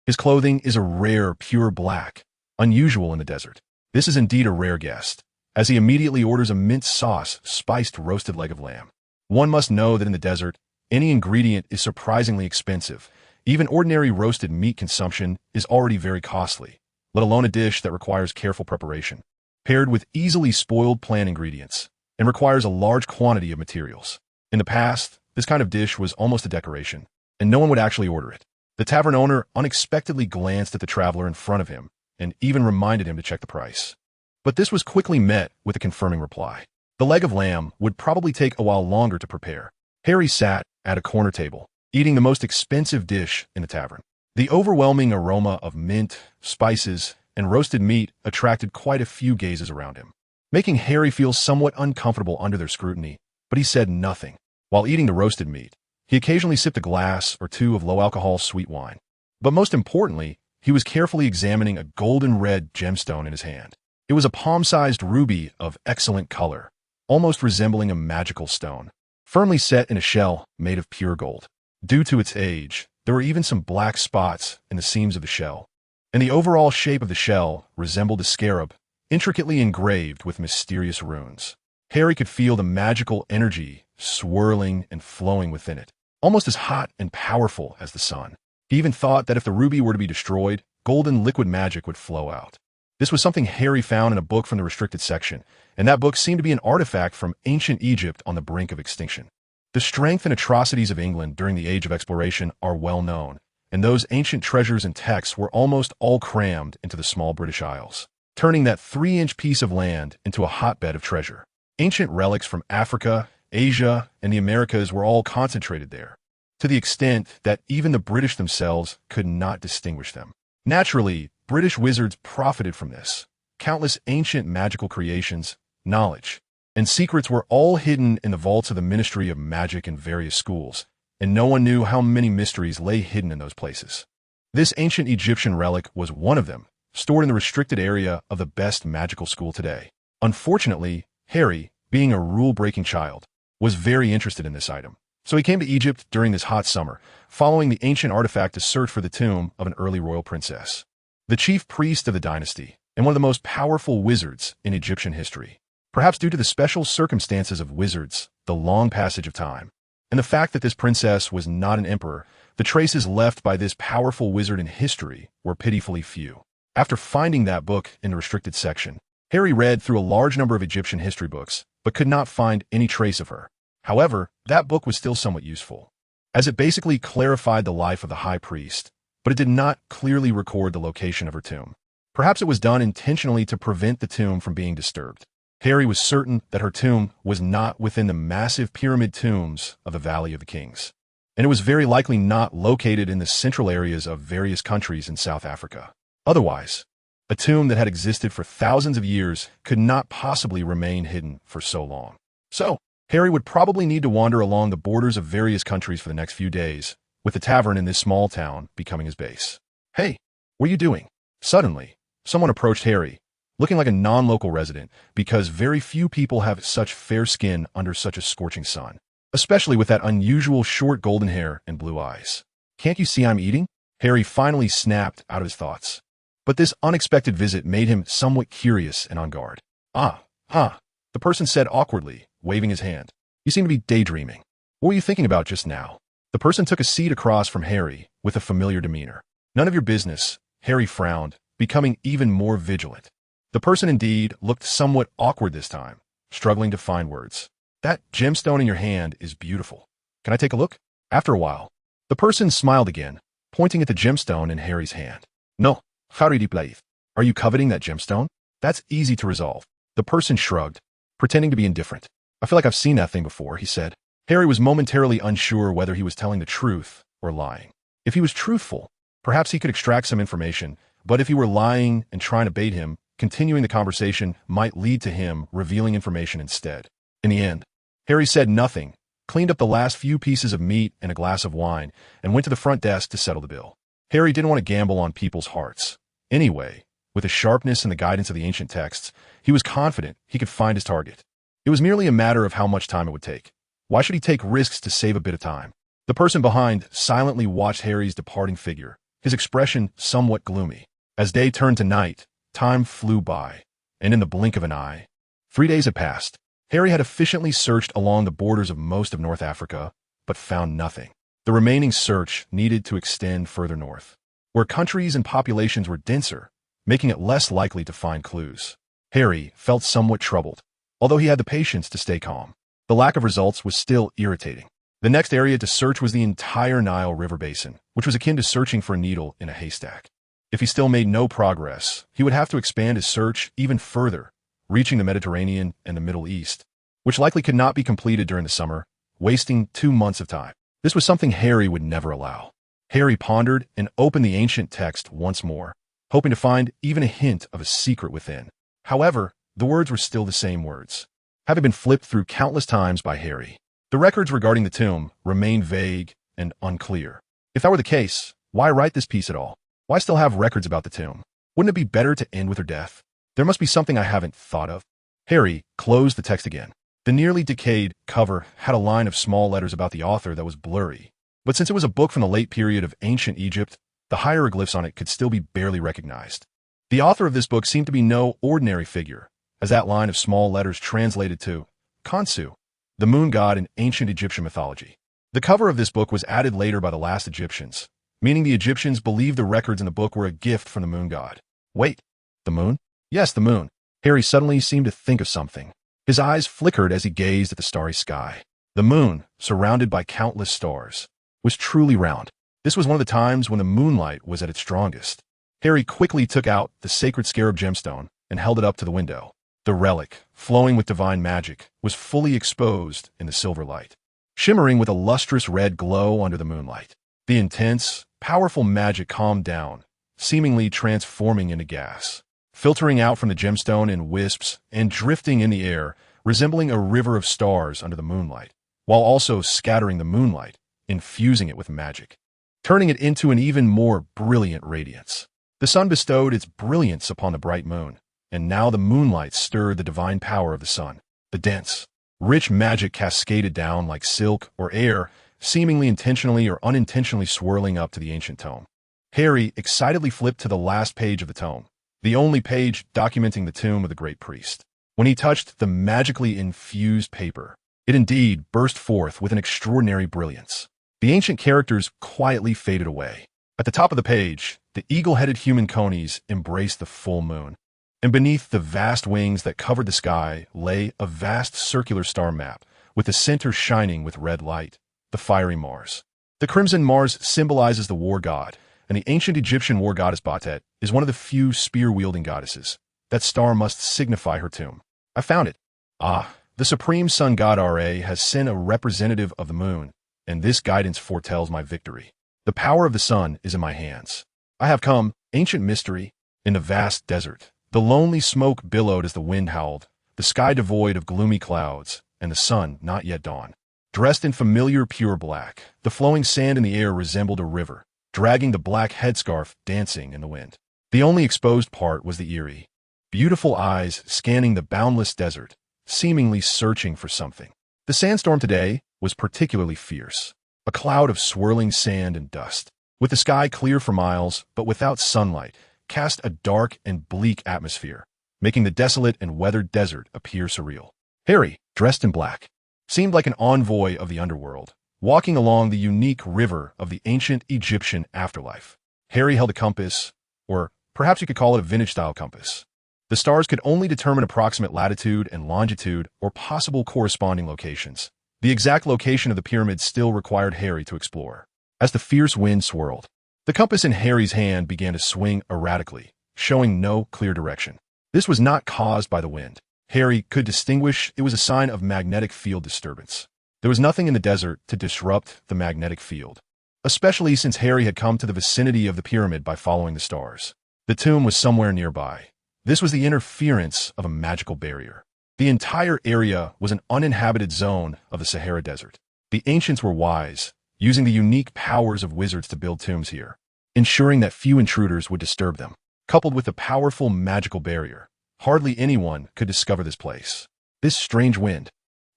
His clothing is a rare, pure black, unusual in the desert. This is indeed a rare guest, as he immediately orders a mint sauce spiced roasted leg of lamb. One must know that in the desert, any ingredient is surprisingly expensive. Even ordinary roasted meat consumption is already very costly, let alone a dish that requires careful preparation, paired with easily spoiled plant ingredients, and requires a large quantity of materials. In the past, this kind of dish was almost a decoration, and no one would actually order it. The tavern owner unexpectedly glanced at the traveler in front of him, and even reminded him to check the price. But this was quickly met with a confirming reply. The leg of lamb would probably take a while longer to prepare. Harry sat at a corner table, eating the most expensive dish in the tavern. The overwhelming aroma of mint, spices, and roasted meat attracted quite a few gazes around him, making Harry feel somewhat uncomfortable under their scrutiny, but he said nothing. While eating the roasted meat, he occasionally sipped a glass or two of low-alcohol sweet wine. But most importantly, he was carefully examining a golden-red gemstone in his hand. It was a palm-sized ruby of excellent color, almost resembling a magical stone, firmly set in a shell made of pure gold. Due to its age, there were even some black spots in the seams of the shell, and the overall shape of the shell resembled a scarab, intricately engraved with mysterious runes. Harry could feel the magical energy swirling and flowing within it, almost as hot and powerful as the sun. He even thought that if the ruby were to be destroyed, golden liquid magic would flow out. This was something Harry found in a book from the restricted section, and that book seemed to be an artifact from ancient Egypt on the brink of extinction. The strength and atrocities of England during the Age of Exploration are well known, and those ancient treasures and texts were almost all crammed into the small British Isles, turning that 3-inch piece of land into a hotbed of treasure. Ancient relics from Africa, Asia, and the Americas were all concentrated there, to the extent that even the British themselves could not distinguish them. Naturally, British wizards profited from this. Countless ancient magical creations, knowledge, and secrets were all hidden in the vaults of the Ministry of Magic in various schools, and no one knew how many mysteries lay hidden in those places. This ancient Egyptian relic was one of them, stored in the restricted area of the best magical school today. Unfortunately, Harry, being a rule-breaking child, was very interested in this item. So he came to Egypt during this hot summer, following the ancient artifact to search for the tomb of an early royal princess. The chief priest of the dynasty, and one of the most powerful wizards in Egyptian history. Perhaps due to the special circumstances of wizards, the long passage of time, and the fact that this princess was not an emperor, the traces left by this powerful wizard in history were pitifully few. After finding that book in the restricted section, Harry read through a large number of Egyptian history books, but could not find any trace of her. However, that book was still somewhat useful, as it basically clarified the life of the high priest, but it did not clearly record the location of her tomb. Perhaps it was done intentionally to prevent the tomb from being disturbed. Harry was certain that her tomb was not within the massive pyramid tombs of the Valley of the Kings, and it was very likely not located in the central areas of various countries in South Africa. Otherwise, a tomb that had existed for thousands of years could not possibly remain hidden for so long. So, Harry would probably need to wander along the borders of various countries for the next few days, with the tavern in this small town becoming his base. "Hey, what are you doing?" Suddenly, someone approached Harry, looking like a non-local resident, because very few people have such fair skin under such a scorching sun, especially with that unusual short golden hair and blue eyes. "Can't you see I'm eating?" Harry finally snapped out of his thoughts. But this unexpected visit made him somewhat curious and on guard. The person said awkwardly, waving his hand. "You seem to be daydreaming. What were you thinking about just now?" The person took a seat across from Harry with a familiar demeanor. "None of your business," Harry frowned, becoming even more vigilant. The person indeed looked somewhat awkward this time, struggling to find words. "That gemstone in your hand is beautiful. Can I take a look?" After a while, the person smiled again, pointing at the gemstone in Harry's hand. "No, DudleyDied. Are you coveting that gemstone? That's easy to resolve." The person shrugged, pretending to be indifferent. "I feel like I've seen that thing before," he said. Harry was momentarily unsure whether he was telling the truth or lying. If he was truthful, perhaps he could extract some information, but if he were lying and trying to bait him, continuing the conversation might lead to him revealing information instead. In the end, Harry said nothing, cleaned up the last few pieces of meat and a glass of wine, and went to the front desk to settle the bill. Harry didn't want to gamble on people's hearts. Anyway, with the sharpness and the guidance of the ancient texts, he was confident he could find his target. It was merely a matter of how much time it would take. Why should he take risks to save a bit of time? The person behind silently watched Harry's departing figure, his expression somewhat gloomy. As day turned to night, time flew by, and in the blink of an eye, 3 days had passed. Harry had efficiently searched along the borders of most of North Africa, but found nothing. The remaining search needed to extend further north, where countries and populations were denser, making it less likely to find clues. Harry felt somewhat troubled, although he had the patience to stay calm. The lack of results was still irritating. The next area to search was the entire Nile River basin, which was akin to searching for a needle in a haystack. If he still made no progress, he would have to expand his search even further, reaching the Mediterranean and the Middle East, which likely could not be completed during the summer, wasting 2 months of time. This was something Harry would never allow. Harry pondered and opened the ancient text once more, hoping to find even a hint of a secret within. However, the words were still the same words, having been flipped through countless times by Harry. The records regarding the tomb remained vague and unclear. If that were the case, why write this piece at all? Why still have records about the tomb? Wouldn't it be better to end with her death? There must be something I haven't thought of. Harry closed the text again. The nearly decayed cover had a line of small letters about the author that was blurry, but since it was a book from the late period of ancient Egypt, the hieroglyphs on it could still be barely recognized. The author of this book seemed to be no ordinary figure, as that line of small letters translated to Khonsu, the moon god in ancient Egyptian mythology. The cover of this book was added later by the last Egyptians, meaning the Egyptians believed the records in the book were a gift from the moon god. Wait, the moon? Yes, the moon. Harry suddenly seemed to think of something. His eyes flickered as he gazed at the starry sky. The moon, surrounded by countless stars, was truly round. This was one of the times when the moonlight was at its strongest. Harry quickly took out the sacred scarab gemstone and held it up to the window. The relic, flowing with divine magic, was fully exposed in the silver light, shimmering with a lustrous red glow under the moonlight. The intense, powerful magic calmed down, seemingly transforming into gas, filtering out from the gemstone in wisps and drifting in the air, resembling a river of stars under the moonlight, while also scattering the moonlight, infusing it with magic, turning it into an even more brilliant radiance. The sun bestowed its brilliance upon the bright moon, and now the moonlight stirred the divine power of the sun. The dense, rich magic cascaded down like silk or air, seemingly intentionally or unintentionally swirling up to the ancient tome. Harry excitedly flipped to the last page of the tome, the only page documenting the tomb of the great priest. When he touched the magically infused paper, it indeed burst forth with an extraordinary brilliance. The ancient characters quietly faded away. At the top of the page, the eagle-headed human conies embraced the full moon, and beneath the vast wings that covered the sky lay a vast circular star map, with the center shining with red light, the fiery Mars. The crimson Mars symbolizes the war god, and the ancient Egyptian war goddess Batet is one of the few spear-wielding goddesses. That star must signify her tomb. I found it. Ah, the supreme sun god Ra has sent a representative of the moon, and this guidance foretells my victory. The power of the sun is in my hands. I have come, ancient mystery, in the vast desert. The lonely smoke billowed as the wind howled, the sky devoid of gloomy clouds, and the sun not yet dawned. Dressed in familiar pure black, the flowing sand in the air resembled a river, dragging the black headscarf dancing in the wind. The only exposed part was the eerie, beautiful eyes scanning the boundless desert, seemingly searching for something. The sandstorm today was particularly fierce, a cloud of swirling sand and dust, with the sky clear for miles but without sunlight, cast a dark and bleak atmosphere, making the desolate and weathered desert appear surreal. Harry, dressed in black, seemed like an envoy of the underworld, walking along the unique river of the ancient Egyptian afterlife. Harry held a compass, or perhaps you could call it a vintage-style compass. The stars could only determine approximate latitude and longitude or possible corresponding locations. The exact location of the pyramid still required Harry to explore. As the fierce wind swirled, the compass in Harry's hand began to swing erratically, showing no clear direction. This was not caused by the wind. Harry could distinguish it was a sign of magnetic field disturbance. There was nothing in the desert to disrupt the magnetic field, especially since Harry had come to the vicinity of the pyramid by following the stars. The tomb was somewhere nearby. This was the interference of a magical barrier. The entire area was an uninhabited zone of the Sahara Desert. The ancients were wise, using the unique powers of wizards to build tombs here, ensuring that few intruders would disturb them. Coupled with the powerful magical barrier, hardly anyone could discover this place. This strange wind.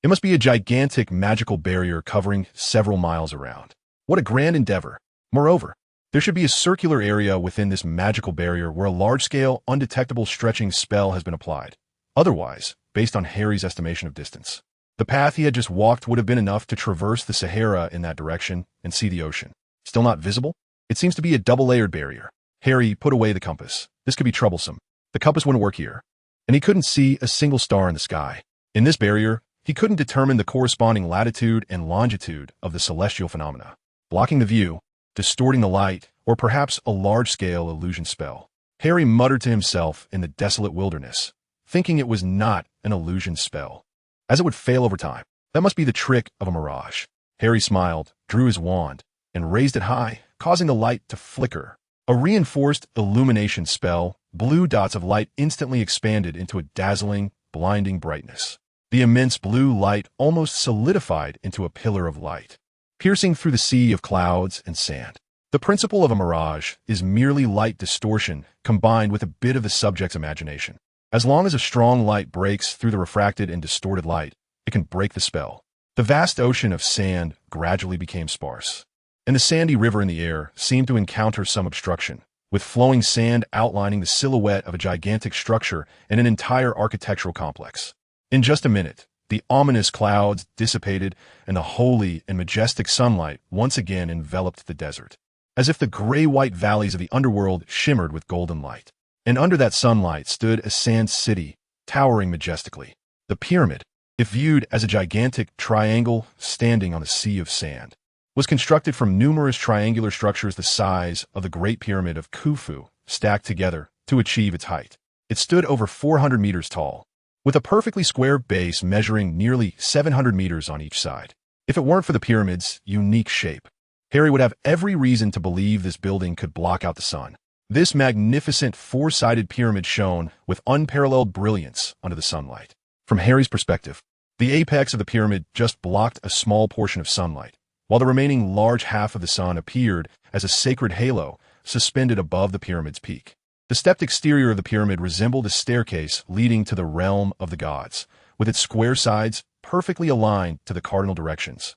It must be a gigantic magical barrier covering several miles around. What a grand endeavor. Moreover, there should be a circular area within this magical barrier where a large-scale, undetectable stretching spell has been applied. Otherwise, based on Harry's estimation of distance, the path he had just walked would have been enough to traverse the Sahara in that direction and see the ocean. Still not visible? It seems to be a double-layered barrier. Harry put away the compass. This could be troublesome. The compass wouldn't work here, and he couldn't see a single star in the sky. In this barrier, he couldn't determine the corresponding latitude and longitude of the celestial phenomena, blocking the view, distorting the light, or perhaps a large-scale illusion spell. Harry muttered to himself in the desolate wilderness, thinking it was not an illusion spell, as it would fail over time. That must be the trick of a mirage. Harry smiled, drew his wand, and raised it high, causing the light to flicker. A reinforced illumination spell, blue dots of light instantly expanded into a dazzling, blinding brightness. The immense blue light almost solidified into a pillar of light, piercing through the sea of clouds and sand. The principle of a mirage is merely light distortion combined with a bit of the subject's imagination. As long as a strong light breaks through the refracted and distorted light, it can break the spell. The vast ocean of sand gradually became sparse, and the sandy river in the air seemed to encounter some obstruction, with flowing sand outlining the silhouette of a gigantic structure and an entire architectural complex. In just a minute, the ominous clouds dissipated and the holy and majestic sunlight once again enveloped the desert, as if the gray-white valleys of the underworld shimmered with golden light. And under that sunlight stood a sand city, towering majestically. The pyramid, if viewed as a gigantic triangle standing on a sea of sand, was constructed from numerous triangular structures the size of the Great Pyramid of Khufu, stacked together to achieve its height. It stood over 400 meters tall, with a perfectly square base measuring nearly 700 meters on each side. If it weren't for the pyramid's unique shape, Harry would have every reason to believe this building could block out the sun. This magnificent four-sided pyramid shone with unparalleled brilliance under the sunlight. From Harry's perspective, the apex of the pyramid just blocked a small portion of sunlight, while the remaining large half of the sun appeared as a sacred halo suspended above the pyramid's peak. The stepped exterior of the pyramid resembled a staircase leading to the realm of the gods, with its square sides perfectly aligned to the cardinal directions.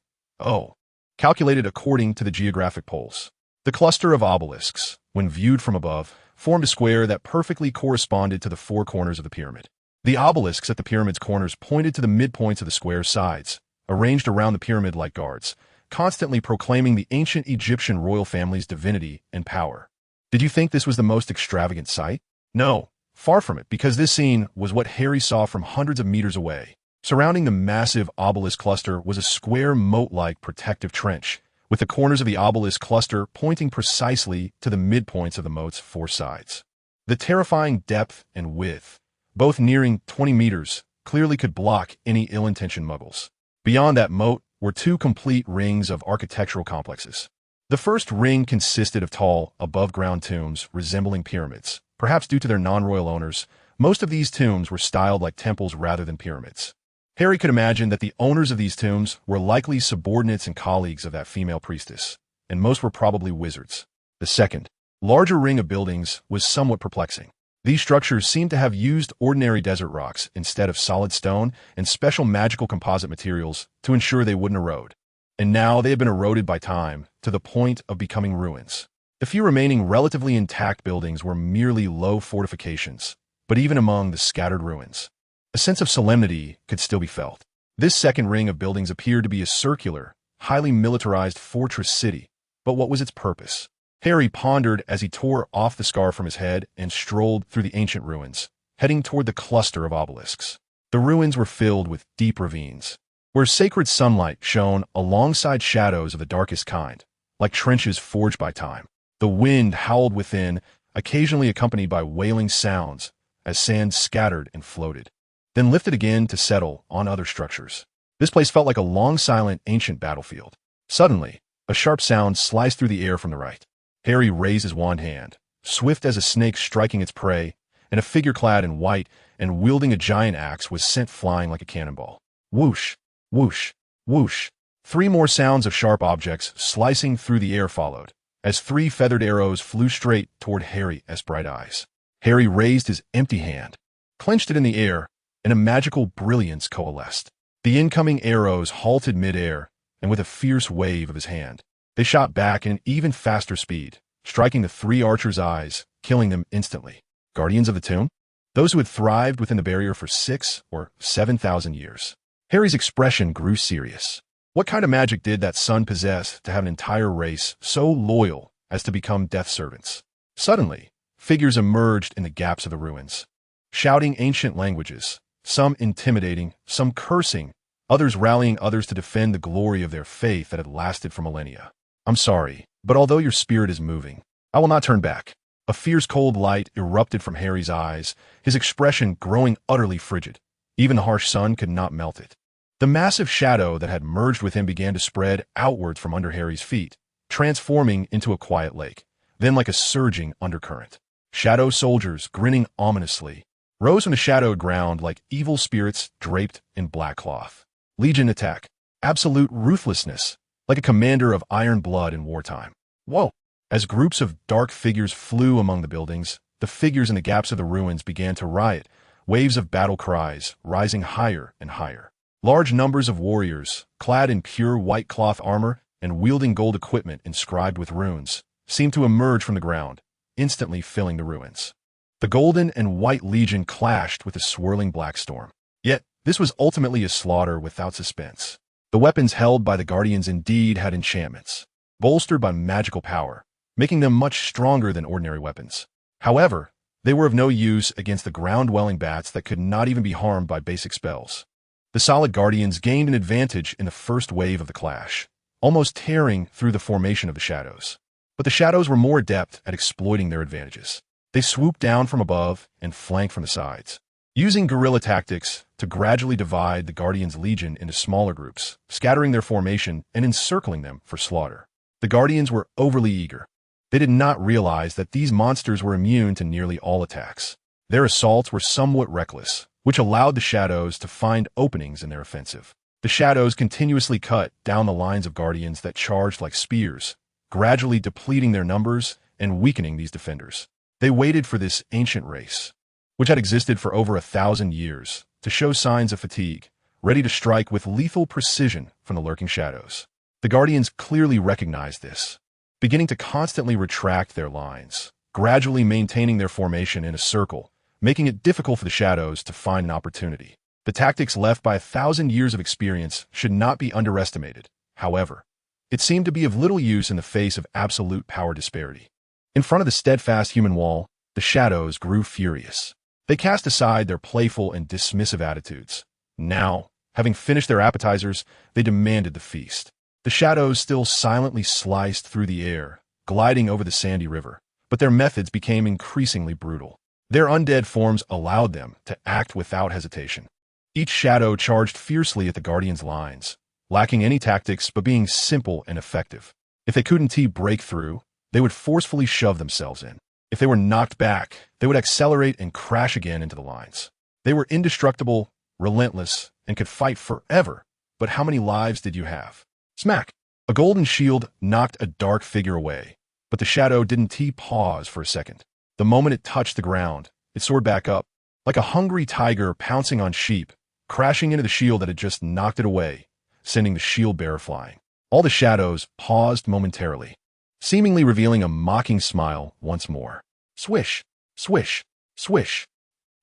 Calculated according to the geographic poles. The cluster of obelisks, when viewed from above, formed a square that perfectly corresponded to the four corners of the pyramid. The obelisks at the pyramid's corners pointed to the midpoints of the square's sides, arranged around the pyramid like guards, constantly proclaiming the ancient Egyptian royal family's divinity and power. Did you think this was the most extravagant sight? No, far from it, because this scene was what Harry saw from hundreds of meters away. Surrounding the massive obelisk cluster was a square moat-like protective trench, with the corners of the obelisk cluster pointing precisely to the midpoints of the moat's four sides. The terrifying depth and width, both nearing 20 meters, clearly could block any ill-intentioned muggles. Beyond that moat were two complete rings of architectural complexes. The first ring consisted of tall, above-ground tombs resembling pyramids. Perhaps due to their non-royal owners, most of these tombs were styled like temples rather than pyramids. Harry could imagine that the owners of these tombs were likely subordinates and colleagues of that female priestess, and most were probably wizards. The second, larger ring of buildings was somewhat perplexing. These structures seemed to have used ordinary desert rocks instead of solid stone and special magical composite materials to ensure they wouldn't erode. And now they had been eroded by time to the point of becoming ruins. The few remaining relatively intact buildings were merely low fortifications, but even among the scattered ruins, a sense of solemnity could still be felt. This second ring of buildings appeared to be a circular, highly militarized fortress city, but what was its purpose? Harry pondered as he tore off the scarf from his head and strolled through the ancient ruins, heading toward the cluster of obelisks. The ruins were filled with deep ravines, where sacred sunlight shone alongside shadows of the darkest kind, like trenches forged by time. The wind howled within, occasionally accompanied by wailing sounds as sand scattered and floated, then lifted again to settle on other structures. This place felt like a long, silent, ancient battlefield. Suddenly, a sharp sound sliced through the air from the right. Harry raised his wand hand, swift as a snake striking its prey, and a figure clad in white and wielding a giant axe was sent flying like a cannonball. Whoosh, whoosh, whoosh. Three more sounds of sharp objects slicing through the air followed, as three feathered arrows flew straight toward Harry's bright eyes. Harry raised his empty hand, clenched it in the air, and a magical brilliance coalesced. The incoming arrows halted mid-air, and with a fierce wave of his hand, they shot back at an even faster speed, striking the three archers' eyes, killing them instantly. Guardians of the tomb? Those who had thrived within the barrier for 6,000 or 7,000 years. Harry's expression grew serious. What kind of magic did that son possess to have an entire race so loyal as to become death servants? Suddenly, figures emerged in the gaps of the ruins, shouting ancient languages, some intimidating, some cursing, others rallying others to defend the glory of their faith that had lasted for millennia. I'm sorry, but although your spirit is moving, I will not turn back. A fierce cold light erupted from Harry's eyes, his expression growing utterly frigid. Even the harsh sun could not melt it. The massive shadow that had merged with him began to spread outwards from under Harry's feet, transforming into a quiet lake, then like a surging undercurrent. Shadow soldiers, grinning ominously, rose from the shadowed ground like evil spirits draped in black cloth. Legion attack. Absolute ruthlessness, like a commander of iron blood in wartime. Whoa! As groups of dark figures flew among the buildings, the figures in the gaps of the ruins began to riot, waves of battle cries rising higher and higher. Large numbers of warriors, clad in pure white cloth armor and wielding gold equipment inscribed with runes, seemed to emerge from the ground, instantly filling the ruins. The golden and white legion clashed with the swirling black storm. Yet, this was ultimately a slaughter without suspense. The weapons held by the Guardians indeed had enchantments, bolstered by magical power, making them much stronger than ordinary weapons. However, they were of no use against the ground-dwelling bats that could not even be harmed by basic spells. The solid Guardians gained an advantage in the first wave of the clash, almost tearing through the formation of the shadows. But the shadows were more adept at exploiting their advantages. They swooped down from above and flanked from the sides, using guerrilla tactics to gradually divide the Guardians' legion into smaller groups, scattering their formation and encircling them for slaughter. The Guardians were overly eager. They did not realize that these monsters were immune to nearly all attacks. Their assaults were somewhat reckless, which allowed the shadows to find openings in their offensive. The shadows continuously cut down the lines of guardians that charged like spears, gradually depleting their numbers and weakening these defenders. They waited for this ancient race, which had existed for over 1,000 years, to show signs of fatigue, ready to strike with lethal precision from the lurking shadows. The guardians clearly recognized this, beginning to constantly retract their lines, gradually maintaining their formation in a circle, making it difficult for the shadows to find an opportunity. The tactics left by 1,000 years of experience should not be underestimated. However, it seemed to be of little use in the face of absolute power disparity. In front of the steadfast human wall, the shadows grew furious. They cast aside their playful and dismissive attitudes. Now, having finished their appetizers, they demanded the feast. The shadows still silently sliced through the air, gliding over the sandy river, but their methods became increasingly brutal. Their undead forms allowed them to act without hesitation. Each shadow charged fiercely at the guardians' lines, lacking any tactics but being simple and effective. If they couldn't break through, they would forcefully shove themselves in. If they were knocked back, they would accelerate and crash again into the lines. They were indestructible, relentless, and could fight forever. But how many lives did you have? Smack! A golden shield knocked a dark figure away, but the shadow didn't pause for a second. The moment it touched the ground, it soared back up, like a hungry tiger pouncing on sheep, crashing into the shield that had just knocked it away, sending the shield bearer flying. All the shadows paused momentarily, seemingly revealing a mocking smile once more. Swish, swish, swish.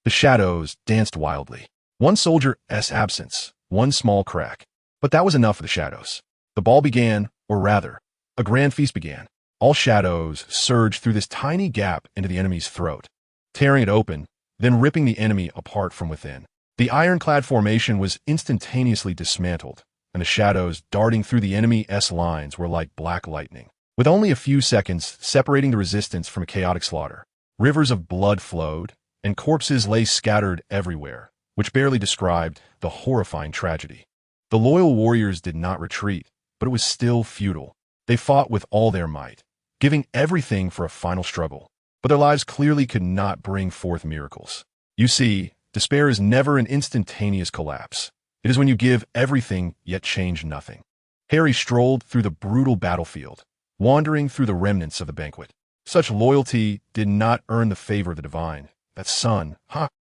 The shadows danced wildly. One soldier's absence, one small crack. But that was enough for the shadows. The ball began, or rather, a grand feast began. All shadows surged through this tiny gap into the enemy's throat, tearing it open, then ripping the enemy apart from within. The ironclad formation was instantaneously dismantled, and the shadows darting through the enemy's lines were like black lightning. With only a few seconds separating the resistance from a chaotic slaughter, rivers of blood flowed, and corpses lay scattered everywhere, which barely described the horrifying tragedy. The loyal warriors did not retreat, but it was still futile. They fought with all their might, giving everything for a final struggle. But their lives clearly could not bring forth miracles. You see, despair is never an instantaneous collapse. It is when you give everything yet change nothing. Harry strolled through the brutal battlefield, wandering through the remnants of the banquet. Such loyalty did not earn the favor of the divine. That son,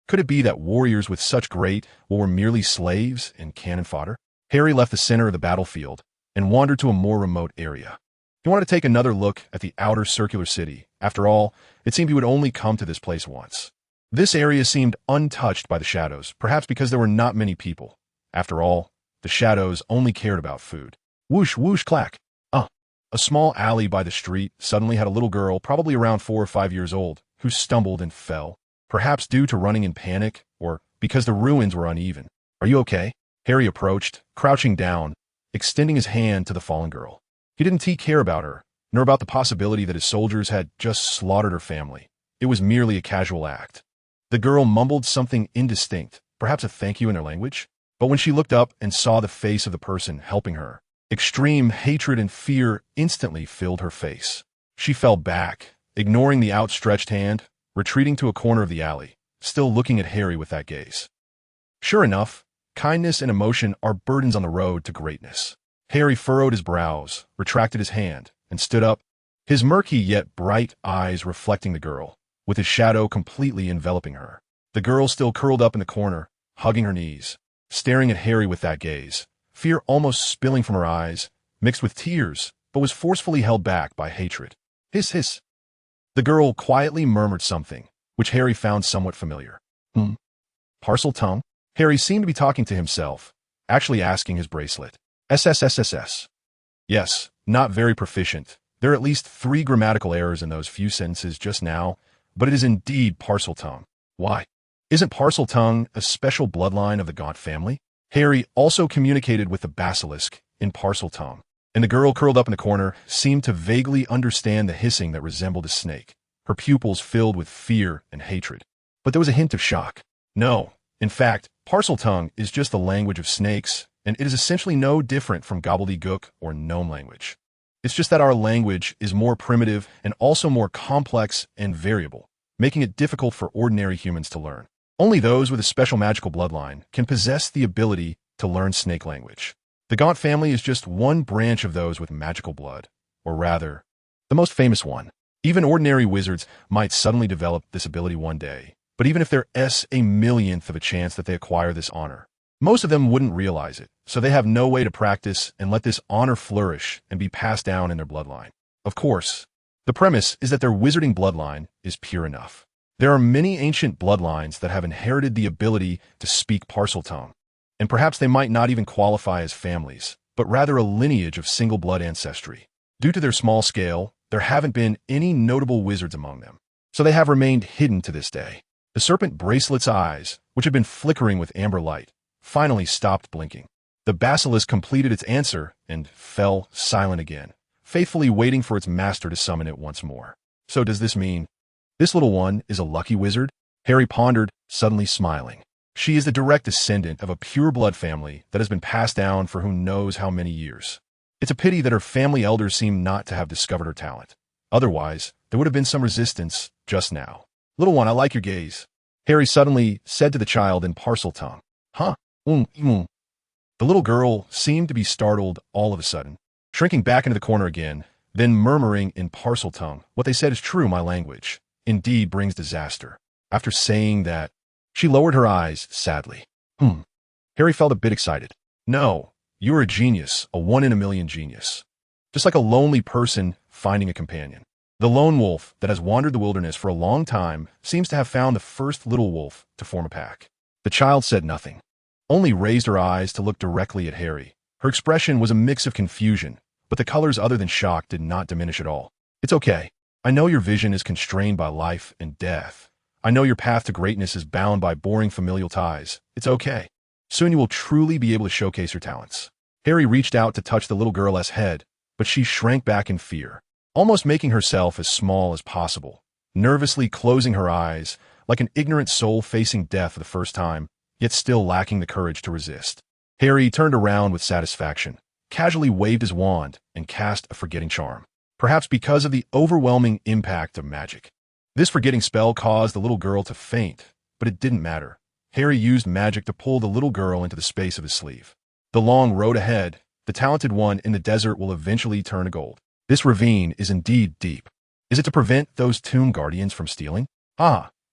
could it be that warriors with such great were merely slaves and cannon fodder? Harry left the center of the battlefield and wandered to a more remote area. He wanted to take another look at the outer circular city. After all, it seemed he would only come to this place once. This area seemed untouched by the shadows, perhaps because there were not many people. After all, the shadows only cared about food. Whoosh, whoosh, clack. A small alley by the street suddenly had a little girl, probably around 4 or 5 years old, who stumbled and fell, perhaps due to running in panic or because the ruins were uneven. Are you okay? Harry approached, crouching down, extending his hand to the fallen girl. He didn't care about her, nor about the possibility that his soldiers had just slaughtered her family. It was merely a casual act. The girl mumbled something indistinct, perhaps a thank you in their language. But when she looked up and saw the face of the person helping her, extreme hatred and fear instantly filled her face. She fell back, ignoring the outstretched hand, retreating to a corner of the alley, still looking at Harry with that gaze. Sure enough, kindness and emotion are burdens on the road to greatness. Harry furrowed his brows, retracted his hand, and stood up, his murky yet bright eyes reflecting the girl, with his shadow completely enveloping her. The girl still curled up in the corner, hugging her knees, staring at Harry with that gaze, fear almost spilling from her eyes, mixed with tears, but was forcefully held back by hatred. Hiss, hiss. The girl quietly murmured something, which Harry found somewhat familiar. Parcel tongue? Harry seemed to be talking to himself, actually asking his bracelet. SSSSS. Yes, not very proficient. There are at least 3 grammatical errors in those few sentences just now, but it is indeed parcel tongue. Why? Isn't parcel tongue a special bloodline of the Gaunt family? Harry also communicated with the basilisk in parcel tongue, and the girl curled up in the corner seemed to vaguely understand the hissing that resembled a snake, her pupils filled with fear and hatred. But there was a hint of shock. No, in fact, parcel tongue is just the language of snakes, and it is essentially no different from gobbledygook or gnome language. It's just that our language is more primitive and also more complex and variable, making it difficult for ordinary humans to learn. Only those with a special magical bloodline can possess the ability to learn snake language. The Gaunt family is just one branch of those with magical blood, or rather, the most famous one. Even ordinary wizards might suddenly develop this ability one day, but even if there's a millionth of a chance that they acquire this honor, most of them wouldn't realize it, so they have no way to practice and let this honor flourish and be passed down in their bloodline. Of course, the premise is that their wizarding bloodline is pure enough. There are many ancient bloodlines that have inherited the ability to speak Parseltongue, and perhaps they might not even qualify as families, but rather a lineage of single-blood ancestry. Due to their small scale, there haven't been any notable wizards among them, so they have remained hidden to this day. The serpent bracelet's eyes, which had been flickering with amber light, finally stopped blinking. The basilisk completed its answer and fell silent again, faithfully waiting for its master to summon it once more. So does this mean this little one is a lucky wizard? Harry pondered, suddenly smiling. She is the direct descendant of a pure-blood family that has been passed down for who knows how many years. It's a pity that her family elders seem not to have discovered her talent. Otherwise, there would have been some resistance just now. Little one, I like your gaze, Harry suddenly said to the child in Parseltongue. Huh? The little girl seemed to be startled all of a sudden, shrinking back into the corner again, then murmuring in Parseltongue, "What they said is true, my language indeed brings disaster." After saying that, she lowered her eyes sadly. Harry felt a bit excited. No, you're a genius, a one-in-a-million genius. Just like a lonely person finding a companion. The lone wolf that has wandered the wilderness for a long time seems to have found the first little wolf to form a pack. The child said nothing, only raised her eyes to look directly at Harry. Her expression was a mix of confusion, but the colors other than shock did not diminish at all. It's okay. I know your vision is constrained by life and death. I know your path to greatness is bound by boring familial ties. It's okay. Soon you will truly be able to showcase your talents. Harry reached out to touch the little girl's head, but she shrank back in fear, almost making herself as small as possible, nervously closing her eyes, like an ignorant soul facing death for the first time, yet still lacking the courage to resist. Harry turned around with satisfaction, casually waved his wand, and cast a forgetting charm. Perhaps because of the overwhelming impact of magic. This forgetting spell caused the little girl to faint, but it didn't matter. Harry used magic to pull the little girl into the space of his sleeve. The long road ahead, the talented one in the desert will eventually turn to gold. This ravine is indeed deep. Is it to prevent those tomb guardians from stealing?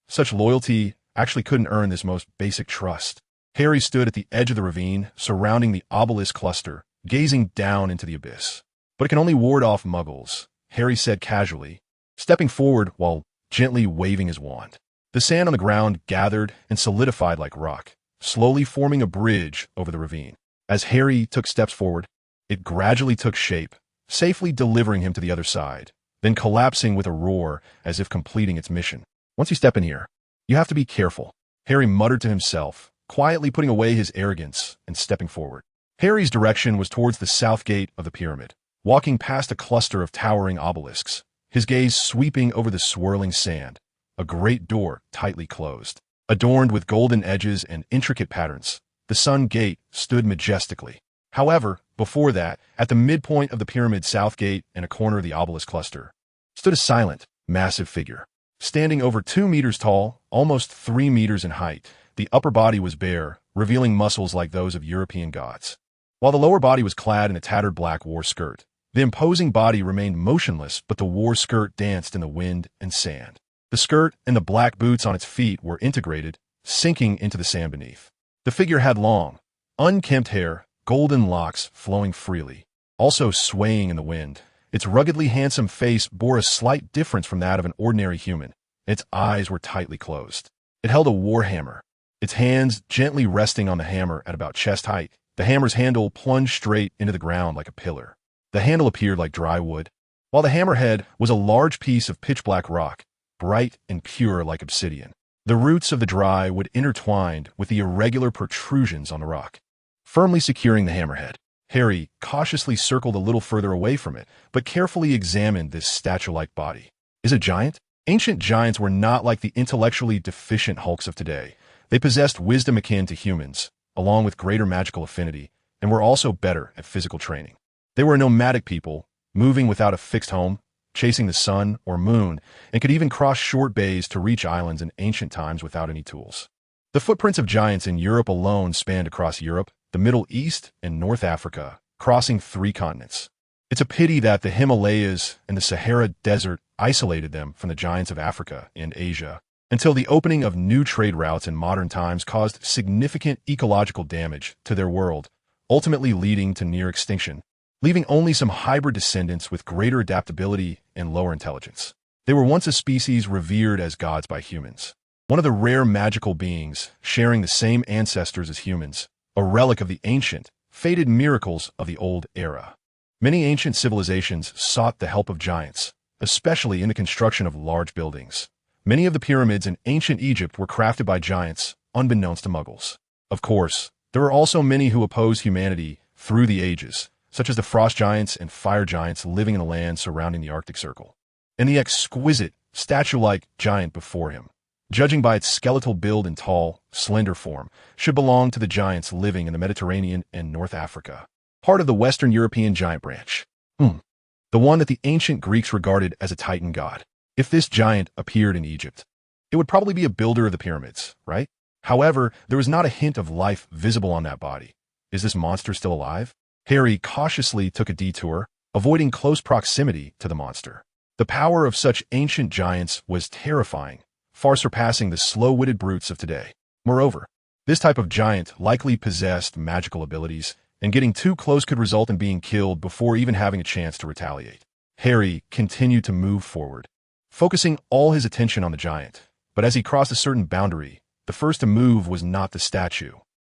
Such loyalty actually couldn't earn this most basic trust. Harry stood at the edge of the ravine, surrounding the obelisk cluster, gazing down into the abyss. But it can only ward off muggles, Harry said casually, stepping forward while gently waving his wand. The sand on the ground gathered and solidified like rock, slowly forming a bridge over the ravine. As Harry took steps forward, it gradually took shape, safely delivering him to the other side, then collapsing with a roar as if completing its mission. Once you step in here, you have to be careful, Harry muttered to himself, quietly putting away his arrogance and stepping forward. Harry's direction was towards the south gate of the pyramid, walking past a cluster of towering obelisks, his gaze sweeping over the swirling sand. A great door tightly closed, adorned with golden edges and intricate patterns. The sun gate stood majestically. However, before that, at the midpoint of the pyramid's south gate and a corner of the obelisk cluster, stood a silent, massive figure. Standing over 2 meters tall, almost 3 meters in height, the upper body was bare, revealing muscles like those of European gods. While the lower body was clad in a tattered black war skirt, the imposing body remained motionless, but the war skirt danced in the wind and sand. The skirt and the black boots on its feet were integrated, sinking into the sand beneath. The figure had long, unkempt hair, golden locks flowing freely, also swaying in the wind. Its ruggedly handsome face bore a slight difference from that of an ordinary human. Its eyes were tightly closed. It held a war hammer, its hands gently resting on the hammer at about chest height. The hammer's handle plunged straight into the ground like a pillar. The handle appeared like dry wood, while the hammerhead was a large piece of pitch-black rock, bright and pure like obsidian. The roots of the dry wood intertwined with the irregular protrusions on the rock, firmly securing the hammerhead. Harry cautiously circled a little further away from it, but carefully examined this statue-like body. Is it a giant? Ancient giants were not like the intellectually deficient hulks of today. They possessed wisdom akin to humans, along with greater magical affinity, and were also better at physical training. They were a nomadic people, moving without a fixed home, chasing the sun or moon, and could even cross short bays to reach islands in ancient times without any tools. The footprints of giants in Europe alone spanned across Europe, the Middle East, and North Africa, crossing 3 continents. It's a pity that the Himalayas and the Sahara Desert isolated them from the giants of Africa and Asia, until the opening of new trade routes in modern times caused significant ecological damage to their world, ultimately leading to near extinction, leaving only some hybrid descendants with greater adaptability and lower intelligence. They were once a species revered as gods by humans, one of the rare magical beings sharing the same ancestors as humans, a relic of the ancient, fated miracles of the old era. Many ancient civilizations sought the help of giants, especially in the construction of large buildings. Many of the pyramids in ancient Egypt were crafted by giants, unbeknownst to Muggles. Of course, there are also many who oppose humanity through the ages, such as the frost giants and fire giants living in the land surrounding the Arctic Circle, and the exquisite, statue-like giant before him, judging by its skeletal build and tall, slender form, should belong to the giants living in the Mediterranean and North Africa, part of the Western European giant branch. The one that the ancient Greeks regarded as a titan god. If this giant appeared in Egypt, it would probably be a builder of the pyramids, right? However, there was not a hint of life visible on that body. Is this monster still alive? Harry cautiously took a detour, avoiding close proximity to the monster. The power of such ancient giants was terrifying, far surpassing the slow-witted brutes of today. Moreover, this type of giant likely possessed magical abilities, and getting too close could result in being killed before even having a chance to retaliate. Harry continued to move forward, focusing all his attention on the giant. But as he crossed a certain boundary, the first to move was not the statue.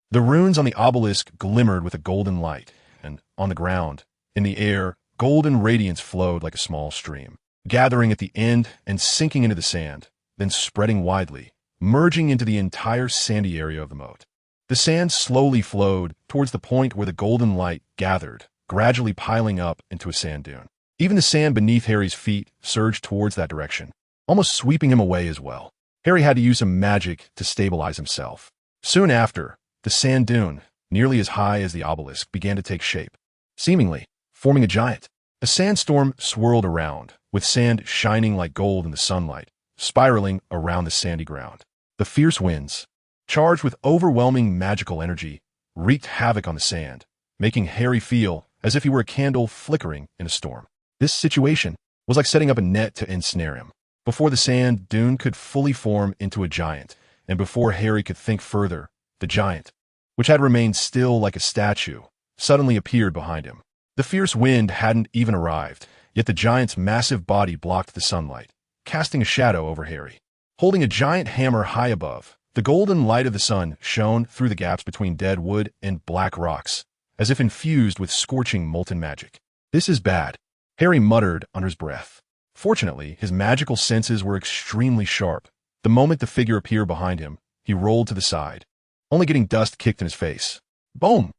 The runes on the obelisk glimmered with a golden light, and on the ground, in the air, golden radiance flowed like a small stream, gathering at the end and sinking into the sand, then spreading widely, merging into the entire sandy area of the moat. The sand slowly flowed towards the point where the golden light gathered, gradually piling up into a sand dune. Even the sand beneath Harry's feet surged towards that direction, almost sweeping him away as well. Harry had to use some magic to stabilize himself. Soon after, the sand dune, nearly as high as the obelisk, began to take shape, seemingly forming a giant. A sandstorm swirled around, with sand shining like gold in the sunlight, spiraling around the sandy ground. The fierce winds, charged with overwhelming magical energy, wreaked havoc on the sand, making Harry feel as if he were a candle flickering in a storm. This situation was like setting up a net to ensnare him. Before the sand dune could fully form into a giant, and before Harry could think further, the giant, which had remained still like a statue, suddenly appeared behind him. The fierce wind hadn't even arrived, yet the giant's massive body blocked the sunlight, casting a shadow over Harry. Holding a giant hammer high above, the golden light of the sun shone through the gaps between dead wood and black rocks, as if infused with scorching molten magic. "This is bad," Harry muttered under his breath. Fortunately, his magical senses were extremely sharp. The moment the figure appeared behind him, he rolled to the side, only getting dust kicked in his face. Boom!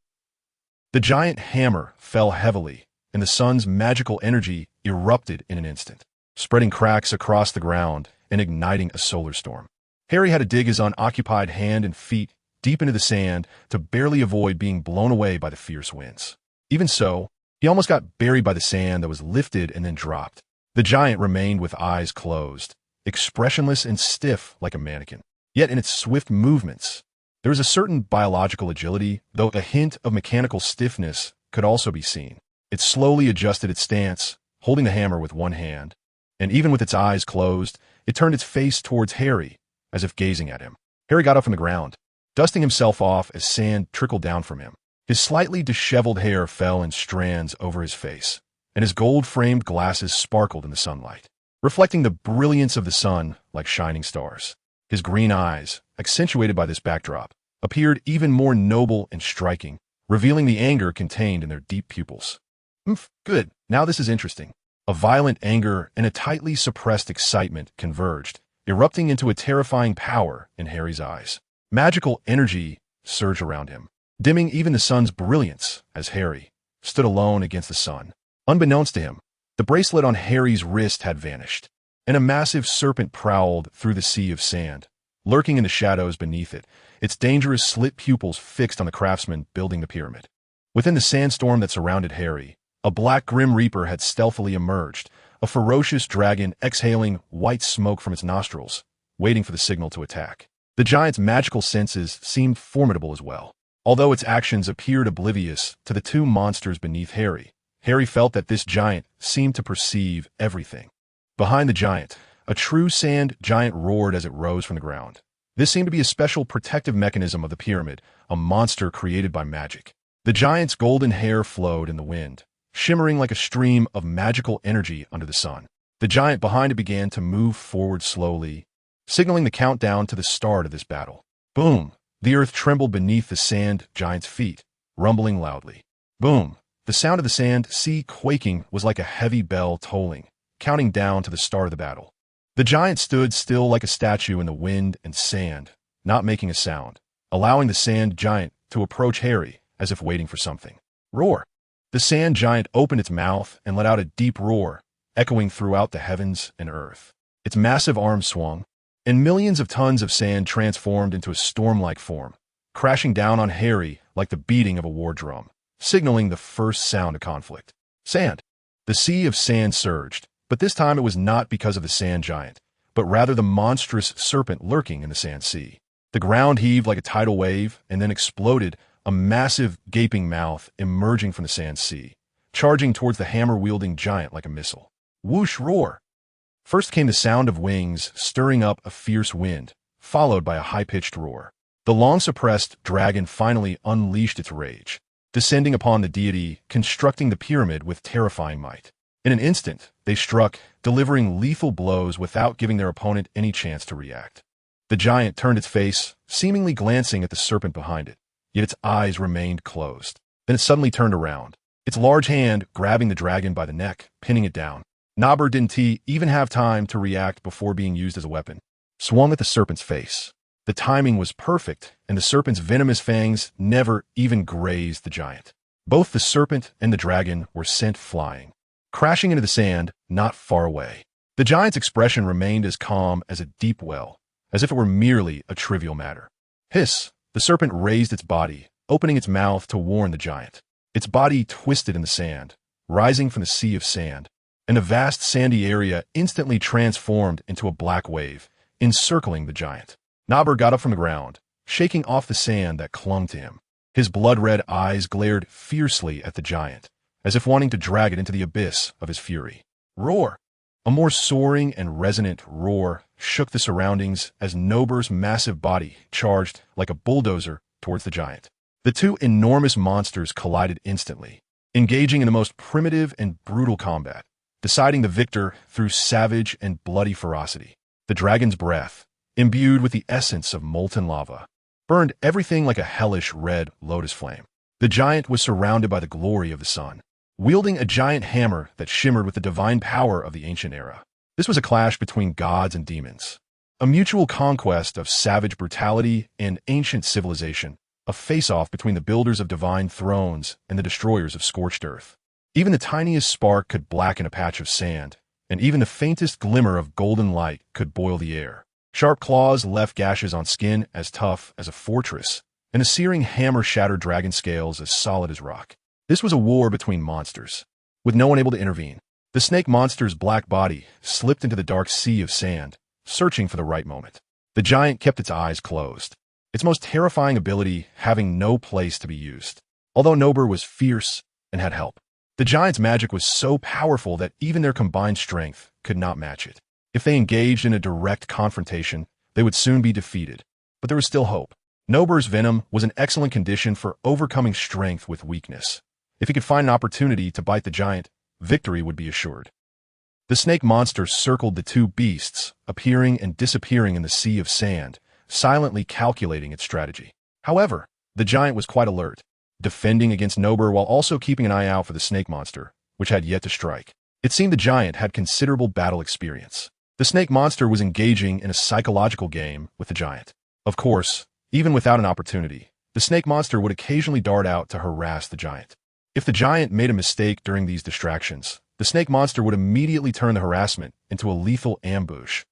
The giant hammer fell heavily, and the sun's magical energy erupted in an instant, spreading cracks across the ground and igniting a solar storm. Harry had to dig his unoccupied hand and feet deep into the sand to barely avoid being blown away by the fierce winds. Even so, he almost got buried by the sand that was lifted and then dropped. The giant remained with eyes closed, expressionless and stiff like a mannequin. Yet in its swift movements, there was a certain biological agility, though a hint of mechanical stiffness could also be seen. It slowly adjusted its stance, holding the hammer with one hand, and even with its eyes closed, it turned its face towards Harry, as if gazing at him. Harry got up from the ground, dusting himself off as sand trickled down from him. His slightly disheveled hair fell in strands over his face, and his gold-framed glasses sparkled in the sunlight, reflecting the brilliance of the sun like shining stars. His green eyes, accentuated by this backdrop, appeared even more noble and striking, revealing the anger contained in their deep pupils. Good. Now this is interesting. A violent anger and a tightly suppressed excitement converged, erupting into a terrifying power in Harry's eyes. Magical energy surged around him, dimming even the sun's brilliance as Harry stood alone against the sun. Unbeknownst to him, the bracelet on Harry's wrist had vanished, and a massive serpent prowled through the sea of sand, lurking in the shadows beneath it, its dangerous slit pupils fixed on the craftsman building the pyramid. Within the sandstorm that surrounded Harry, A black grim reaper had stealthily emerged, a ferocious dragon exhaling white smoke from its nostrils, waiting for the signal to attack. The giant's magical senses seemed formidable as well. Although its actions appeared oblivious to the two monsters beneath Harry, Harry felt that this giant seemed to perceive everything. Behind the giant, a true sand giant roared as it rose from the ground. This seemed to be a special protective mechanism of the pyramid, a monster created by magic. The giant's golden hair flowed in the wind, shimmering like a stream of magical energy under the sun. The giant behind it began to move forward slowly, signaling the countdown to the start of this battle. Boom! The earth trembled beneath the sand giant's feet, rumbling loudly. Boom! The sound of the sand sea quaking was like a heavy bell tolling, counting down to the start of the battle. The giant stood still like a statue in the wind and sand, not making a sound, allowing the sand giant to approach Harry as if waiting for something. Roar! The sand giant opened its mouth and let out a deep roar, echoing throughout the heavens and earth. Its massive arms swung, and millions of tons of sand transformed into a storm-like form, crashing down on Harry like the beating of a war drum, signaling the first sound of conflict. Sand! The sea of sand surged, but this time it was not because of the sand giant, but rather the monstrous serpent lurking in the sand sea. The ground heaved like a tidal wave and then exploded, a massive, gaping mouth emerging from the sand sea, charging towards the hammer-wielding giant like a missile. Whoosh! Roar! First came the sound of wings stirring up a fierce wind, followed by a high-pitched roar. The long-suppressed dragon finally unleashed its rage, descending upon the deity, constructing the pyramid with terrifying might. In an instant, they struck, delivering lethal blows without giving their opponent any chance to react. The giant turned its face, seemingly glancing at the serpent behind it, yet its eyes remained closed. Then it suddenly turned around, its large hand grabbing the dragon by the neck, pinning it down. Nobber didn't even have time to react before being used as a weapon. Swung at the serpent's face. The timing was perfect, and the serpent's venomous fangs never even grazed the giant. Both the serpent and the dragon were sent flying, crashing into the sand not far away. The giant's expression remained as calm as a deep well, as if it were merely a trivial matter. Hiss! The serpent raised its body, opening its mouth to warn the giant. Its body twisted in the sand, rising from the sea of sand, and a vast sandy area instantly transformed into a black wave, encircling the giant. Nobber got up from the ground, shaking off the sand that clung to him. His blood-red eyes glared fiercely at the giant, as if wanting to drag it into the abyss of his fury. Roar! A more soaring and resonant roar shook the surroundings as Nobber's massive body charged like a bulldozer towards the giant. The two enormous monsters collided instantly, engaging in the most primitive and brutal combat, deciding the victor through savage and bloody ferocity. The dragon's breath, imbued with the essence of molten lava, burned everything like a hellish red lotus flame. The giant was surrounded by the glory of the sun, wielding a giant hammer that shimmered with the divine power of the ancient era. This was a clash between gods and demons, a mutual conquest of savage brutality and ancient civilization, a face-off between the builders of divine thrones and the destroyers of scorched earth. Even the tiniest spark could blacken a patch of sand, and even the faintest glimmer of golden light could boil the air. Sharp claws left gashes on skin as tough as a fortress, and a searing hammer shattered dragon scales as solid as rock. This was a war between monsters, with no one able to intervene. The snake monster's black body slipped into the dark sea of sand, searching for the right moment. The giant kept its eyes closed, its most terrifying ability having no place to be used. Although Nobber was fierce and had help, the giant's magic was so powerful that even their combined strength could not match it. If they engaged in a direct confrontation, they would soon be defeated. But there was still hope. Nobber's venom was an excellent condition for overcoming strength with weakness. If he could find an opportunity to bite the giant, victory would be assured. The snake monster circled the two beasts, appearing and disappearing in the sea of sand, silently calculating its strategy. However, the giant was quite alert, defending against Nobber while also keeping an eye out for the snake monster, which had yet to strike. It seemed the giant had considerable battle experience. The snake monster was engaging in a psychological game with the giant. Of course, even without an opportunity, the snake monster would occasionally dart out to harass the giant. If the giant made a mistake during these distractions, the snake monster would immediately turn the harassment into a lethal ambush,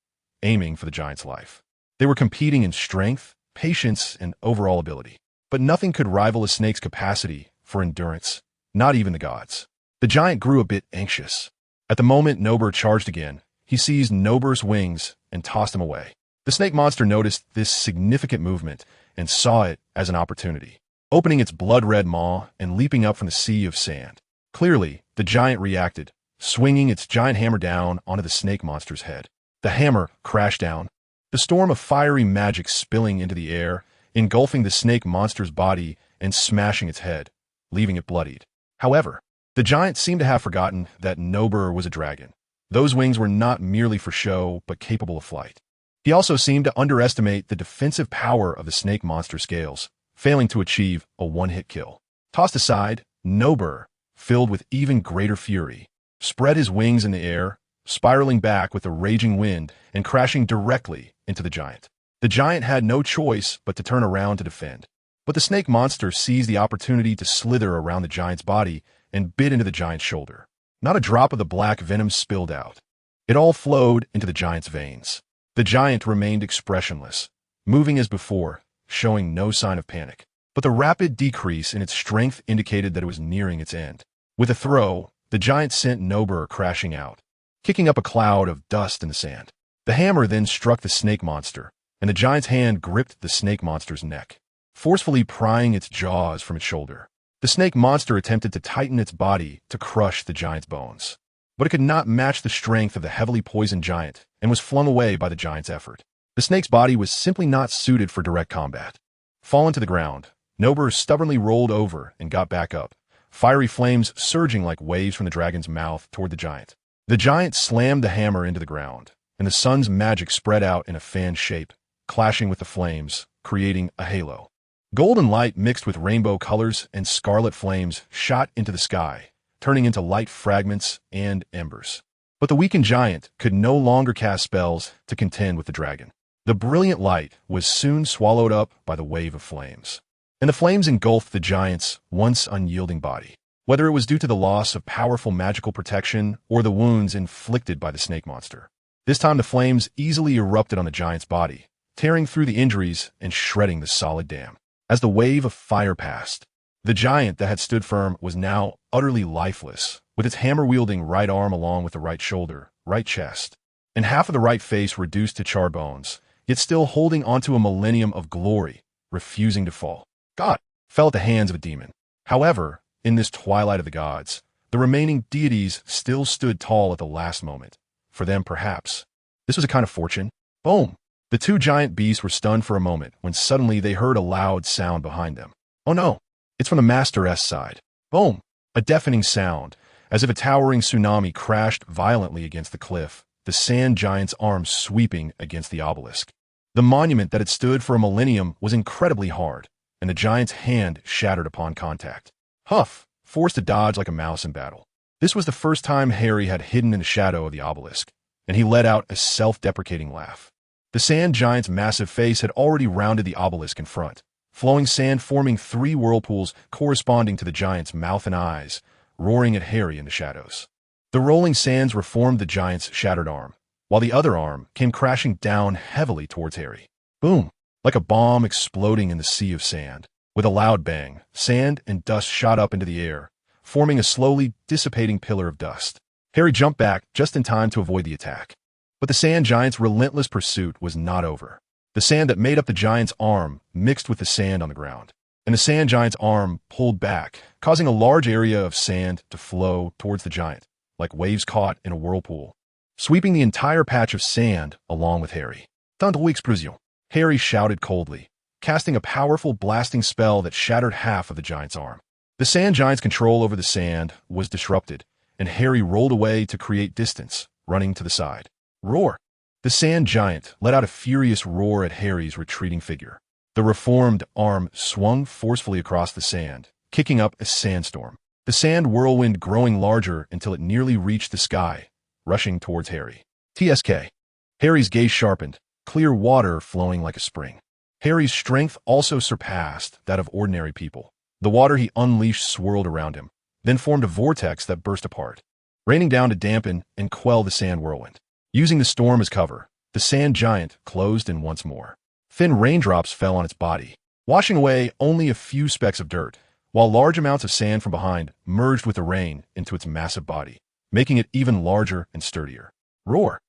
aiming for the giant's life. They were competing in strength, patience, and overall ability. But nothing could rival a snake's capacity for endurance, not even the gods. The giant grew a bit anxious. At the moment Nober charged again, he seized Nober's wings and tossed him away. The snake monster noticed this significant movement and saw it as an opportunity, opening its blood-red maw and leaping up from the sea of sand. Clearly, the giant reacted, swinging its giant hammer down onto the snake monster's head. The hammer crashed down, the storm of fiery magic spilling into the air, engulfing the snake monster's body and smashing its head, leaving it bloodied. However, the giant seemed to have forgotten that Nober was a dragon. Those wings were not merely for show, but capable of flight. He also seemed to underestimate the defensive power of the snake monster's scales, failing to achieve a one-hit kill. Tossed aside, Nober, filled with even greater fury, spread his wings in the air, spiraling back with a raging wind and crashing directly into the giant. The giant had no choice but to turn around to defend. But the snake monster seized the opportunity to slither around the giant's body and bit into the giant's shoulder. Not a drop of the black venom spilled out. It all flowed into the giant's veins. The giant remained expressionless, moving as before, showing no sign of panic. But the rapid decrease in its strength indicated that it was nearing its end. With a throw, the giant sent Nober crashing out, kicking up a cloud of dust in the sand. The hammer then struck the snake monster, and the giant's hand gripped the snake monster's neck, forcefully prying its jaws from its shoulder. The snake monster attempted to tighten its body to crush the giant's bones, but it could not match the strength of the heavily poisoned giant and was flung away by the giant's effort. The snake's body was simply not suited for direct combat. Fallen to the ground, Nober stubbornly rolled over and got back up, fiery flames surging like waves from the dragon's mouth toward the giant. The giant slammed the hammer into the ground, and the sun's magic spread out in a fan shape, clashing with the flames, creating a halo. Golden light mixed with rainbow colors and scarlet flames shot into the sky, turning into light fragments and embers. But the weakened giant could no longer cast spells to contend with the dragon. The brilliant light was soon swallowed up by the wave of flames, and the flames engulfed the giant's once unyielding body. Whether it was due to the loss of powerful magical protection or the wounds inflicted by the snake monster, this time the flames easily erupted on the giant's body, tearing through the injuries and shredding the solid dam. As the wave of fire passed, the giant that had stood firm was now utterly lifeless, with its hammer-wielding right arm along with the right shoulder, right chest, and half of the right face reduced to charred bones, yet still holding onto a millennium of glory, refusing to fall. God fell at the hands of a demon. However, in this twilight of the gods, the remaining deities still stood tall at the last moment. For them, perhaps, this was a kind of fortune. Boom! The two giant beasts were stunned for a moment when suddenly they heard a loud sound behind them. Oh no! It's from the Master S side. Boom! A deafening sound, as if a towering tsunami crashed violently against the cliff, the sand giant's arms sweeping against the obelisk. The monument that had stood for a millennium was incredibly hard, and the giant's hand shattered upon contact. Huff, forced to dodge like a mouse in battle. This was the first time Harry had hidden in the shadow of the obelisk, and he let out a self-deprecating laugh. The sand giant's massive face had already rounded the obelisk in front, flowing sand forming 3 whirlpools corresponding to the giant's mouth and eyes, roaring at Harry in the shadows. The rolling sands reformed the giant's shattered arm, while the other arm came crashing down heavily towards Harry. Boom! Like a bomb exploding in the sea of sand. With a loud bang, sand and dust shot up into the air, forming a slowly dissipating pillar of dust. Harry jumped back just in time to avoid the attack. But the sand giant's relentless pursuit was not over. The sand that made up the giant's arm mixed with the sand on the ground, and the sand giant's arm pulled back, causing a large area of sand to flow towards the giant, like waves caught in a whirlpool, sweeping the entire patch of sand along with Harry. Tantôt explosion! Harry shouted coldly, casting a powerful blasting spell that shattered half of the giant's arm. The sand giant's control over the sand was disrupted, and Harry rolled away to create distance, running to the side. Roar! The sand giant let out a furious roar at Harry's retreating figure. The reformed arm swung forcefully across the sand, kicking up a sandstorm. The sand whirlwind growing larger until it nearly reached the sky, rushing towards Harry. TSK. Harry's gaze sharpened, clear water flowing like a spring. Harry's strength also surpassed that of ordinary people. The water he unleashed swirled around him, then formed a vortex that burst apart, raining down to dampen and quell the sand whirlwind. Using the storm as cover, the sand giant closed in once more. Thin raindrops fell on its body, washing away only a few specks of dirt, while large amounts of sand from behind merged with the rain into its massive body, making it even larger and sturdier. Roar!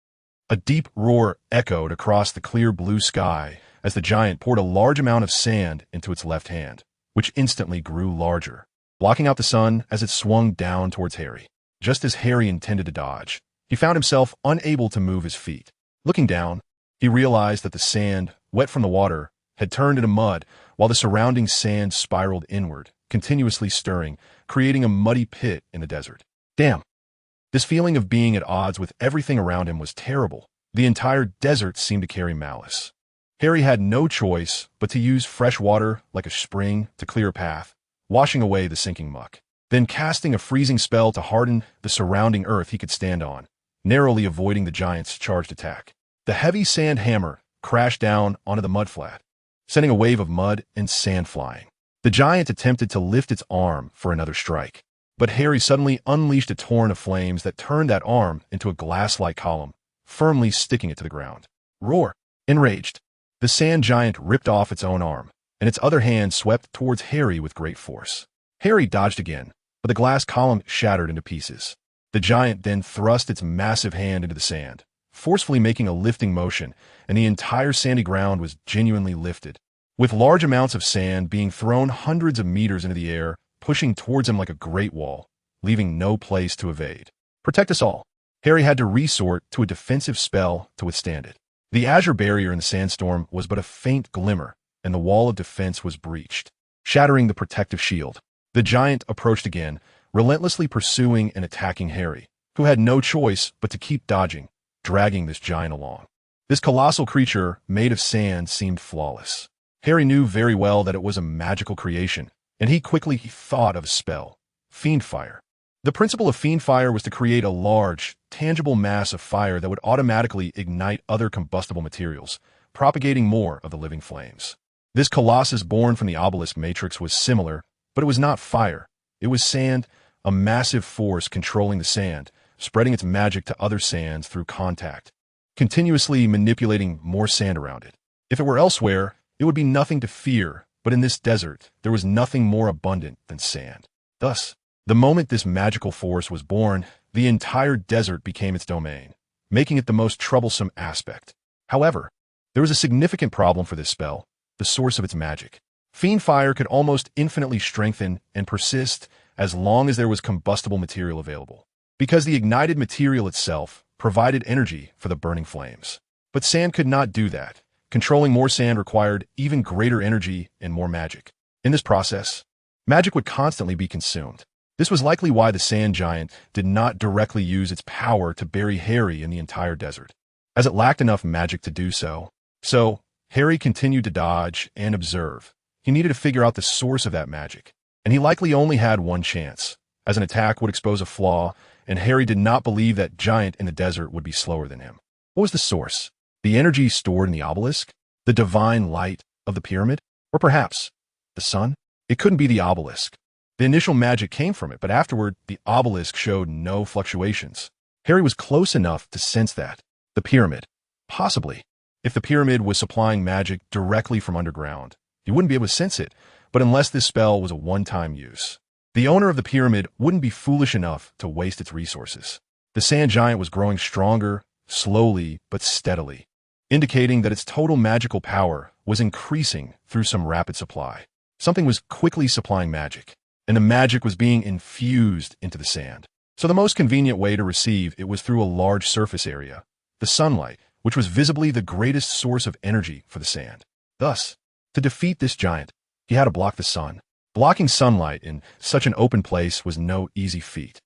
A deep roar echoed across the clear blue sky as the giant poured a large amount of sand into its left hand, which instantly grew larger, blocking out the sun as it swung down towards Harry. Just as Harry intended to dodge, he found himself unable to move his feet. Looking down, he realized that the sand, wet from the water, had turned into mud, while the surrounding sand spiraled inward, continuously stirring, creating a muddy pit in the desert. Damn! This feeling of being at odds with everything around him was terrible. The entire desert seemed to carry malice. Harry had no choice but to use fresh water like a spring to clear a path, washing away the sinking muck. Then casting a freezing spell to harden the surrounding earth he could stand on, narrowly avoiding the giant's charged attack. The heavy sand hammer crashed down onto the mudflat, sending a wave of mud and sand flying. The giant attempted to lift its arm for another strike, but Harry suddenly unleashed a torrent of flames that turned that arm into a glass-like column, firmly sticking it to the ground. Roar! Enraged, the sand giant ripped off its own arm, and its other hand swept towards Harry with great force. Harry dodged again, but the glass column shattered into pieces. The giant then thrust its massive hand into the sand, forcefully making a lifting motion, and the entire sandy ground was genuinely lifted, with large amounts of sand being thrown hundreds of meters into the air, pushing towards him like a great wall, leaving no place to evade. Protect us all. Harry had to resort to a defensive spell to withstand it. The azure barrier in the sandstorm was but a faint glimmer, and the wall of defense was breached, shattering the protective shield. The giant approached again, relentlessly pursuing and attacking Harry, who had no choice but to keep dodging, dragging this giant along. This colossal creature, made of sand, seemed flawless. Harry knew very well that it was a magical creation, and he quickly thought of a spell: Fiend Fire. The principle of Fiend Fire was to create a large, tangible mass of fire that would automatically ignite other combustible materials, propagating more of the living flames. This colossus born from the obelisk matrix was similar, but it was not fire. It was sand, a massive force controlling the sand, spreading its magic to other sands through contact, continuously manipulating more sand around it. If it were elsewhere, it would be nothing to fear, but in this desert, there was nothing more abundant than sand. Thus, the moment this magical force was born, the entire desert became its domain, making it the most troublesome aspect. However, there was a significant problem for this spell: the source of its magic. Fiend Fire could almost infinitely strengthen and persist as long as there was combustible material available, because the ignited material itself provided energy for the burning flames. But sand could not do that. Controlling more sand required even greater energy and more magic. In this process, magic would constantly be consumed. This was likely why the sand giant did not directly use its power to bury Harry in the entire desert, as it lacked enough magic to do so. So, Harry continued to dodge and observe. He needed to figure out the source of that magic, and he likely only had one chance, as an attack would expose a flaw, and Harry did not believe that giant in the desert would be slower than him. What was the source? The energy stored in the obelisk? The divine light of the pyramid? Or perhaps the sun? It couldn't be the obelisk. The initial magic came from it, but afterward, the obelisk showed no fluctuations. Harry was close enough to sense that. The pyramid. Possibly. If the pyramid was supplying magic directly from underground, he wouldn't be able to sense it, but unless this spell was a one-time use. The owner of the pyramid wouldn't be foolish enough to waste its resources. The sand giant was growing stronger, slowly but steadily, indicating that its total magical power was increasing through some rapid supply. Something was quickly supplying magic, and the magic was being infused into the sand. So the most convenient way to receive it was through a large surface area, the sunlight, which was visibly the greatest source of energy for the sand. Thus, to defeat this giant, he had to block the sun. Blocking sunlight in such an open place was no easy feat.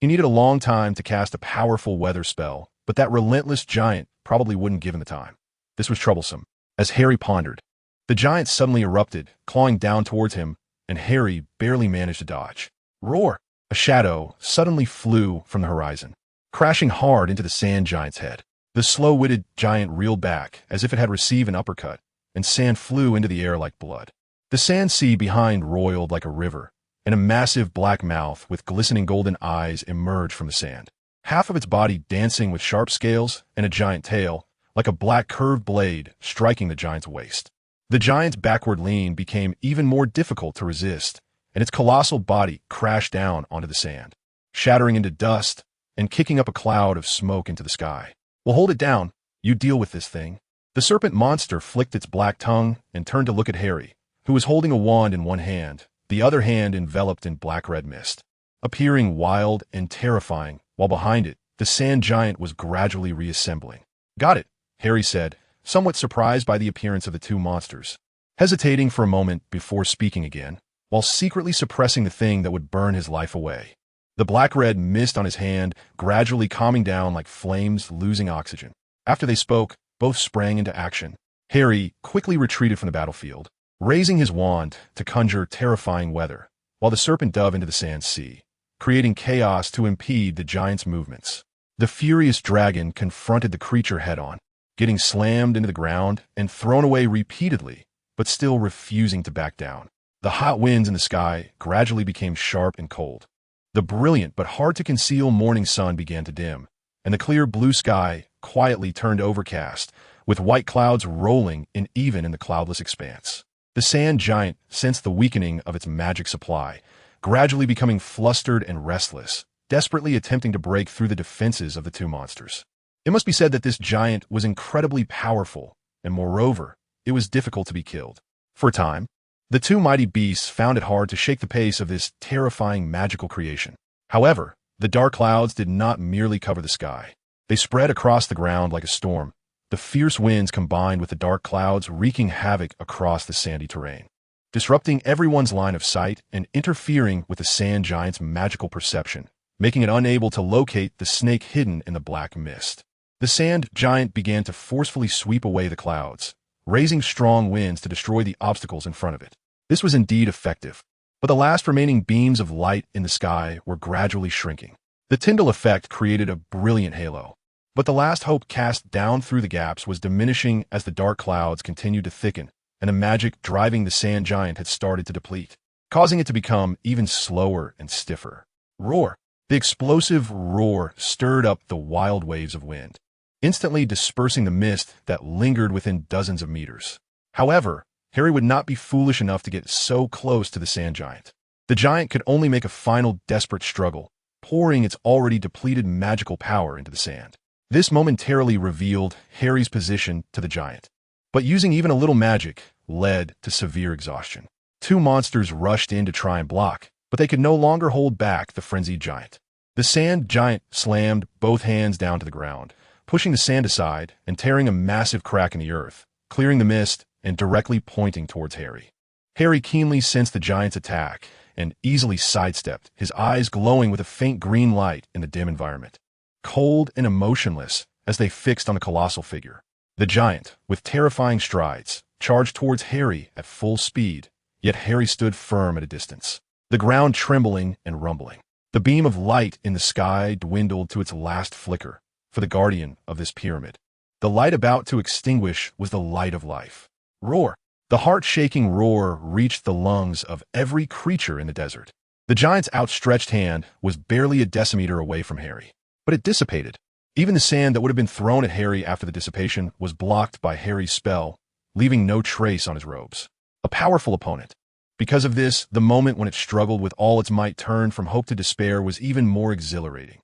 He needed a long time to cast a powerful weather spell, but that relentless giant probably wouldn't give him the time. This was troublesome. As Harry pondered, the giant suddenly erupted, clawing down towards him, and Harry barely managed to dodge. Roar! A shadow suddenly flew from the horizon, crashing hard into the sand giant's head. The slow-witted giant reeled back as if it had received an uppercut, and sand flew into the air like blood. The sand sea behind roiled like a river, and a massive black mouth with glistening golden eyes emerged from the sand, half of its body dancing with sharp scales and a giant tail, like a black curved blade striking the giant's waist. The giant's backward lean became even more difficult to resist, and its colossal body crashed down onto the sand, shattering into dust and kicking up a cloud of smoke into the sky. "We'll hold it down. You deal with this thing." The serpent monster flicked its black tongue and turned to look at Harry, who was holding a wand in one hand, the other hand enveloped in black-red mist, appearing wild and terrifying, while behind it, the sand giant was gradually reassembling. "Got it," Harry said, somewhat surprised by the appearance of the two monsters, hesitating for a moment before speaking again, while secretly suppressing the thing that would burn his life away. The black-red mist on his hand gradually calming down like flames losing oxygen. After they spoke, both sprang into action. Harry quickly retreated from the battlefield, raising his wand to conjure terrifying weather, while the serpent dove into the sand sea, creating chaos to impede the giant's movements. The furious dragon confronted the creature head-on, getting slammed into the ground and thrown away repeatedly, but still refusing to back down. The hot winds in the sky gradually became sharp and cold. The brilliant but hard-to-conceal morning sun began to dim, and the clear blue sky quietly turned overcast, with white clouds rolling even in the cloudless expanse. The sand giant sensed the weakening of its magic supply, gradually becoming flustered and restless, desperately attempting to break through the defenses of the two monsters. It must be said that this giant was incredibly powerful, and moreover, it was difficult to be killed. For a time, the two mighty beasts found it hard to shake the pace of this terrifying magical creation. However, the dark clouds did not merely cover the sky. They spread across the ground like a storm, the fierce winds combined with the dark clouds wreaking havoc across the sandy terrain, disrupting everyone's line of sight and interfering with the sand giant's magical perception, making it unable to locate the snake hidden in the black mist. The sand giant began to forcefully sweep away the clouds, raising strong winds to destroy the obstacles in front of it. This was indeed effective, but the last remaining beams of light in the sky were gradually shrinking. The Tyndall effect created a brilliant halo, but the last hope cast down through the gaps was diminishing as the dark clouds continued to thicken, and the magic driving the sand giant had started to deplete, causing it to become even slower and stiffer. Roar! The explosive roar stirred up the wild waves of wind, instantly dispersing the mist that lingered within dozens of meters. However, Harry would not be foolish enough to get so close to the sand giant. The giant could only make a final desperate struggle, pouring its already depleted magical power into the sand. This momentarily revealed Harry's position to the giant, but using even a little magic led to severe exhaustion. Two monsters rushed in to try and block, but they could no longer hold back the frenzied giant. The sand giant slammed both hands down to the ground, pushing the sand aside and tearing a massive crack in the earth, clearing the mist and directly pointing towards Harry. Harry keenly sensed the giant's attack and easily sidestepped, his eyes glowing with a faint green light in the dim environment. Cold and emotionless as they fixed on the colossal figure, the giant, with terrifying strides, charged towards Harry at full speed, yet Harry stood firm at a distance, the ground trembling and rumbling. The beam of light in the sky dwindled to its last flicker for the guardian of this pyramid. The light about to extinguish was the light of life. Roar! The heart-shaking roar reached the lungs of every creature in the desert. The giant's outstretched hand was barely a decimeter away from Harry, but it dissipated. Even the sand that would have been thrown at Harry after the dissipation was blocked by Harry's spell, leaving no trace on his robes. A powerful opponent. Because of this, the moment when it struggled with all its might turned from hope to despair was even more exhilarating.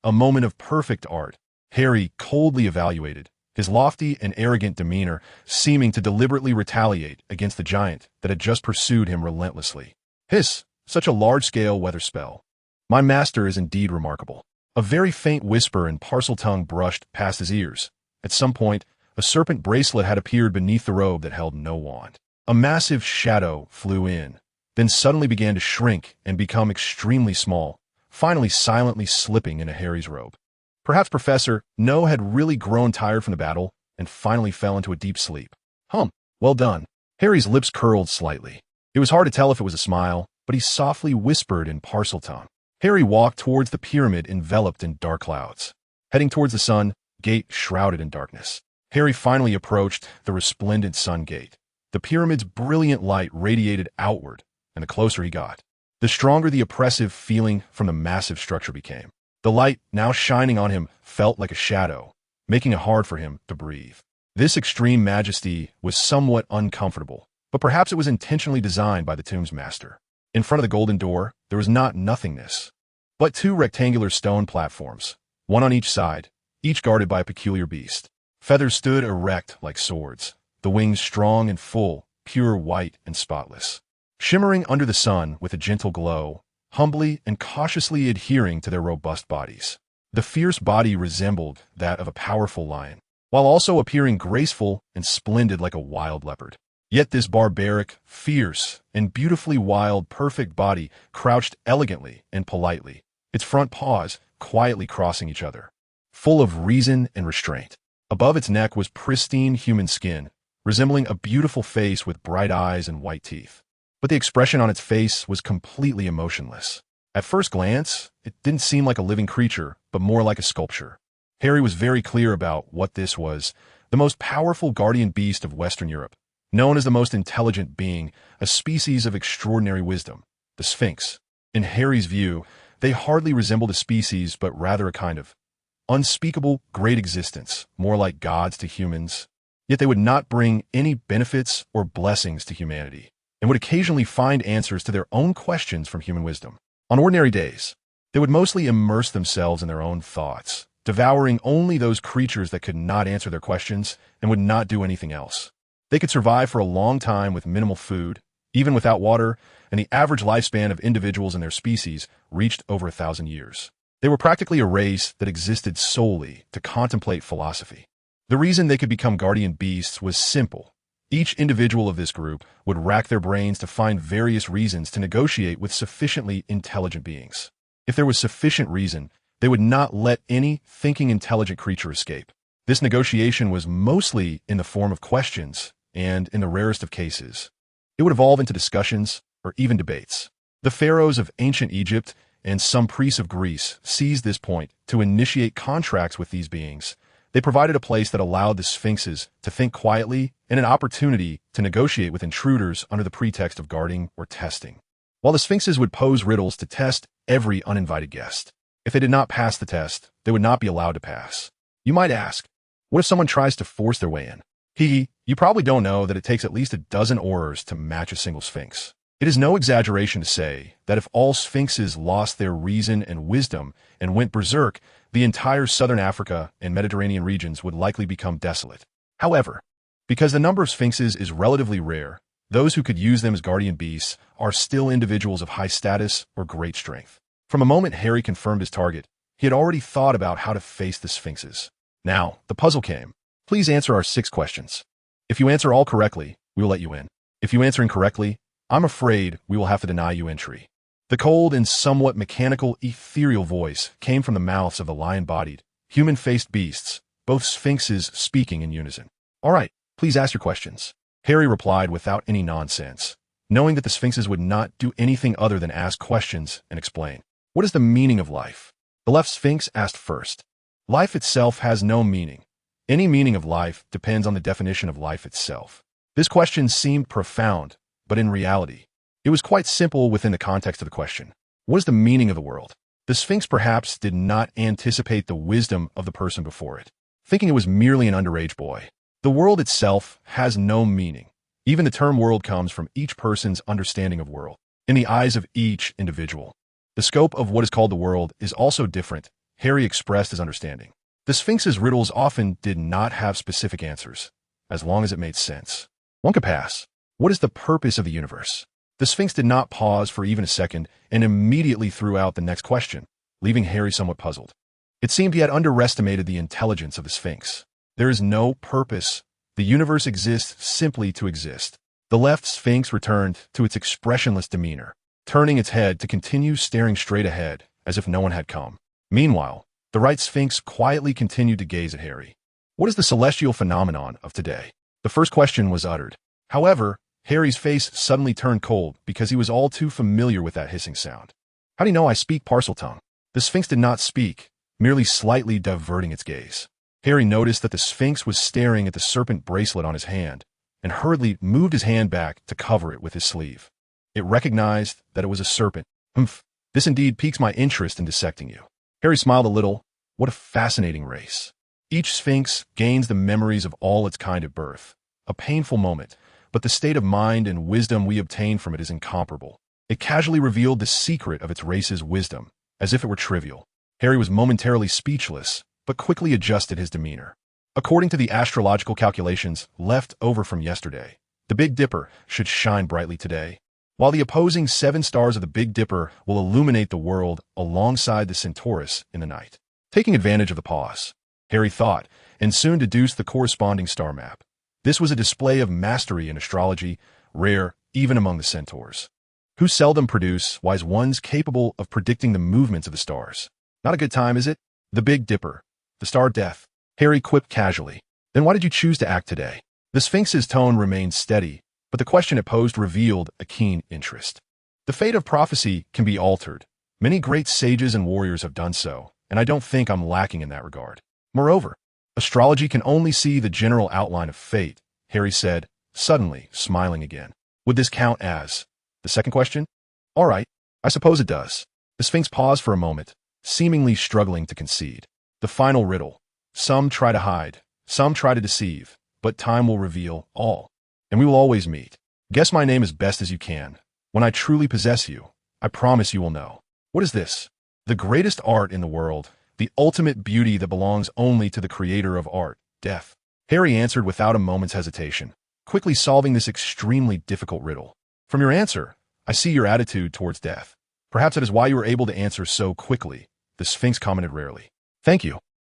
A moment of perfect art. Harry coldly evaluated, his lofty and arrogant demeanor seeming to deliberately retaliate against the giant that had just pursued him relentlessly. Hiss! Such a large-scale weather spell. My master is indeed remarkable. A very faint whisper and Parseltongue brushed past his ears. At some point, a serpent bracelet had appeared beneath the robe that held no wand. A massive shadow flew in, then suddenly began to shrink and become extremely small, finally silently slipping into Harry's robe. Perhaps Professor No had really grown tired from the battle and finally fell into a deep sleep. Well done. Harry's lips curled slightly. It was hard to tell if it was a smile, but he softly whispered in Parseltongue. Harry walked towards the pyramid enveloped in dark clouds. Heading towards the sun, gate shrouded in darkness. Harry finally approached the resplendent sun gate. The pyramid's brilliant light radiated outward, and the closer he got, the stronger the oppressive feeling from the massive structure became. The light, now shining on him, felt like a shadow, making it hard for him to breathe. This extreme majesty was somewhat uncomfortable, but perhaps it was intentionally designed by the tomb's master. In front of the golden door, there was not nothingness, but two rectangular stone platforms, one on each side, each guarded by a peculiar beast. Feathers stood erect like swords, the wings strong and full, pure white and spotless, shimmering under the sun with a gentle glow, humbly and cautiously adhering to their robust bodies. The fierce body resembled that of a powerful lion, while also appearing graceful and splendid like a wild leopard. Yet this barbaric, fierce, and beautifully wild, perfect body crouched elegantly and politely, its front paws quietly crossing each other, full of reason and restraint. Above its neck was pristine human skin, resembling a beautiful face with bright eyes and white teeth. But the expression on its face was completely emotionless. At first glance, it didn't seem like a living creature, but more like a sculpture. Harry was very clear about what this was: the most powerful guardian beast of Western Europe, known as the most intelligent being, a species of extraordinary wisdom, the Sphinx. In Harry's view, they hardly resembled a species, but rather a kind of unspeakable, great existence, more like gods to humans. Yet they would not bring any benefits or blessings to humanity, and would occasionally find answers to their own questions from human wisdom. On ordinary days, they would mostly immerse themselves in their own thoughts, devouring only those creatures that could not answer their questions and would not do anything else. They could survive for a long time with minimal food, even without water, and the average lifespan of individuals in their species reached over 1,000 years. They were practically a race that existed solely to contemplate philosophy. The reason they could become guardian beasts was simple. Each individual of this group would rack their brains to find various reasons to negotiate with sufficiently intelligent beings. If there was sufficient reason, they would not let any thinking intelligent creature escape. This negotiation was mostly in the form of questions, and in the rarest of cases, it would evolve into discussions or even debates. The pharaohs of ancient Egypt and some priests of Greece seized this point to initiate contracts with these beings. They provided a place that allowed the sphinxes to think quietly and an opportunity to negotiate with intruders under the pretext of guarding or testing. While the sphinxes would pose riddles to test every uninvited guest. If they did not pass the test, they would not be allowed to pass. You might ask, what if someone tries to force their way in? You probably don't know that it takes at least a dozen Aurors to match a single sphinx. It is no exaggeration to say that if all sphinxes lost their reason and wisdom and went berserk, the entire southern Africa and Mediterranean regions would likely become desolate. However, because the number of sphinxes is relatively rare, those who could use them as guardian beasts are still individuals of high status or great strength. From the moment Harry confirmed his target, he had already thought about how to face the sphinxes. Now, the puzzle came. Please answer our 6 questions. If you answer all correctly, we will let you in. If you answer incorrectly, I'm afraid we will have to deny you entry. The cold and somewhat mechanical, ethereal voice came from the mouths of the lion-bodied, human-faced beasts, both sphinxes speaking in unison. All right, please ask your questions. Harry replied without any nonsense, knowing that the sphinxes would not do anything other than ask questions and explain. What is the meaning of life? The left sphinx asked first. Life itself has no meaning. Any meaning of life depends on the definition of life itself. This question seemed profound, but in reality, it was quite simple within the context of the question. What is the meaning of the world? The Sphinx perhaps did not anticipate the wisdom of the person before it, thinking it was merely an underage boy. The world itself has no meaning. Even the term world comes from each person's understanding of world, in the eyes of each individual. The scope of what is called the world is also different. Harry expressed his understanding. The Sphinx's riddles often did not have specific answers, as long as it made sense. One could pass. What is the purpose of the universe? The Sphinx did not pause for even a second and immediately threw out the next question, leaving Harry somewhat puzzled. It seemed he had underestimated the intelligence of the Sphinx. There is no purpose. The universe exists simply to exist. The left Sphinx returned to its expressionless demeanor, turning its head to continue staring straight ahead as if no one had come. Meanwhile, the right Sphinx quietly continued to gaze at Harry. What is the celestial phenomenon of today? The first question was uttered. However, Harry's face suddenly turned cold because he was all too familiar with that hissing sound. How do you know I speak Parseltongue? The Sphinx did not speak, merely slightly diverting its gaze. Harry noticed that the Sphinx was staring at the serpent bracelet on his hand and hurriedly moved his hand back to cover it with his sleeve. It recognized that it was a serpent. Humph, this indeed piques my interest in dissecting you. Harry smiled a little. What a fascinating race. Each Sphinx gains the memories of all its kind at birth. A painful moment, but the state of mind and wisdom we obtain from it is incomparable. It casually revealed the secret of its race's wisdom, as if it were trivial. Harry was momentarily speechless, but quickly adjusted his demeanor. According to the astrological calculations left over from yesterday, the Big Dipper should shine brightly today, while the opposing 7 stars of the Big Dipper will illuminate the world alongside the Centaurus in the night. Taking advantage of the pause, Harry thought, and soon deduced the corresponding star map. This was a display of mastery in astrology, rare even among the centaurs, who seldom produce wise ones capable of predicting the movements of the stars. Not a good time, is it? The Big Dipper, the star of death, Harry quipped casually. Then why did you choose to act today? The Sphinx's tone remained steady, but the question it posed revealed a keen interest. The fate of prophecy can be altered. Many great sages and warriors have done so, and I don't think I'm lacking in that regard. Moreover, astrology can only see the general outline of fate, Harry said, suddenly smiling again. Would this count as the second question? All right, I suppose it does. The Sphinx paused for a moment, seemingly struggling to concede. The final riddle. Some try to hide, some try to deceive, but time will reveal all, and we will always meet. Guess my name as best as you can. When I truly possess you, I promise you will know. What is this? The greatest art in the world, the ultimate beauty that belongs only to the creator of art, death. Harry answered without a moment's hesitation, quickly solving this extremely difficult riddle. From your answer, I see your attitude towards death. Perhaps that is why you were able to answer so quickly, the Sphinx commented rarely. Thank you.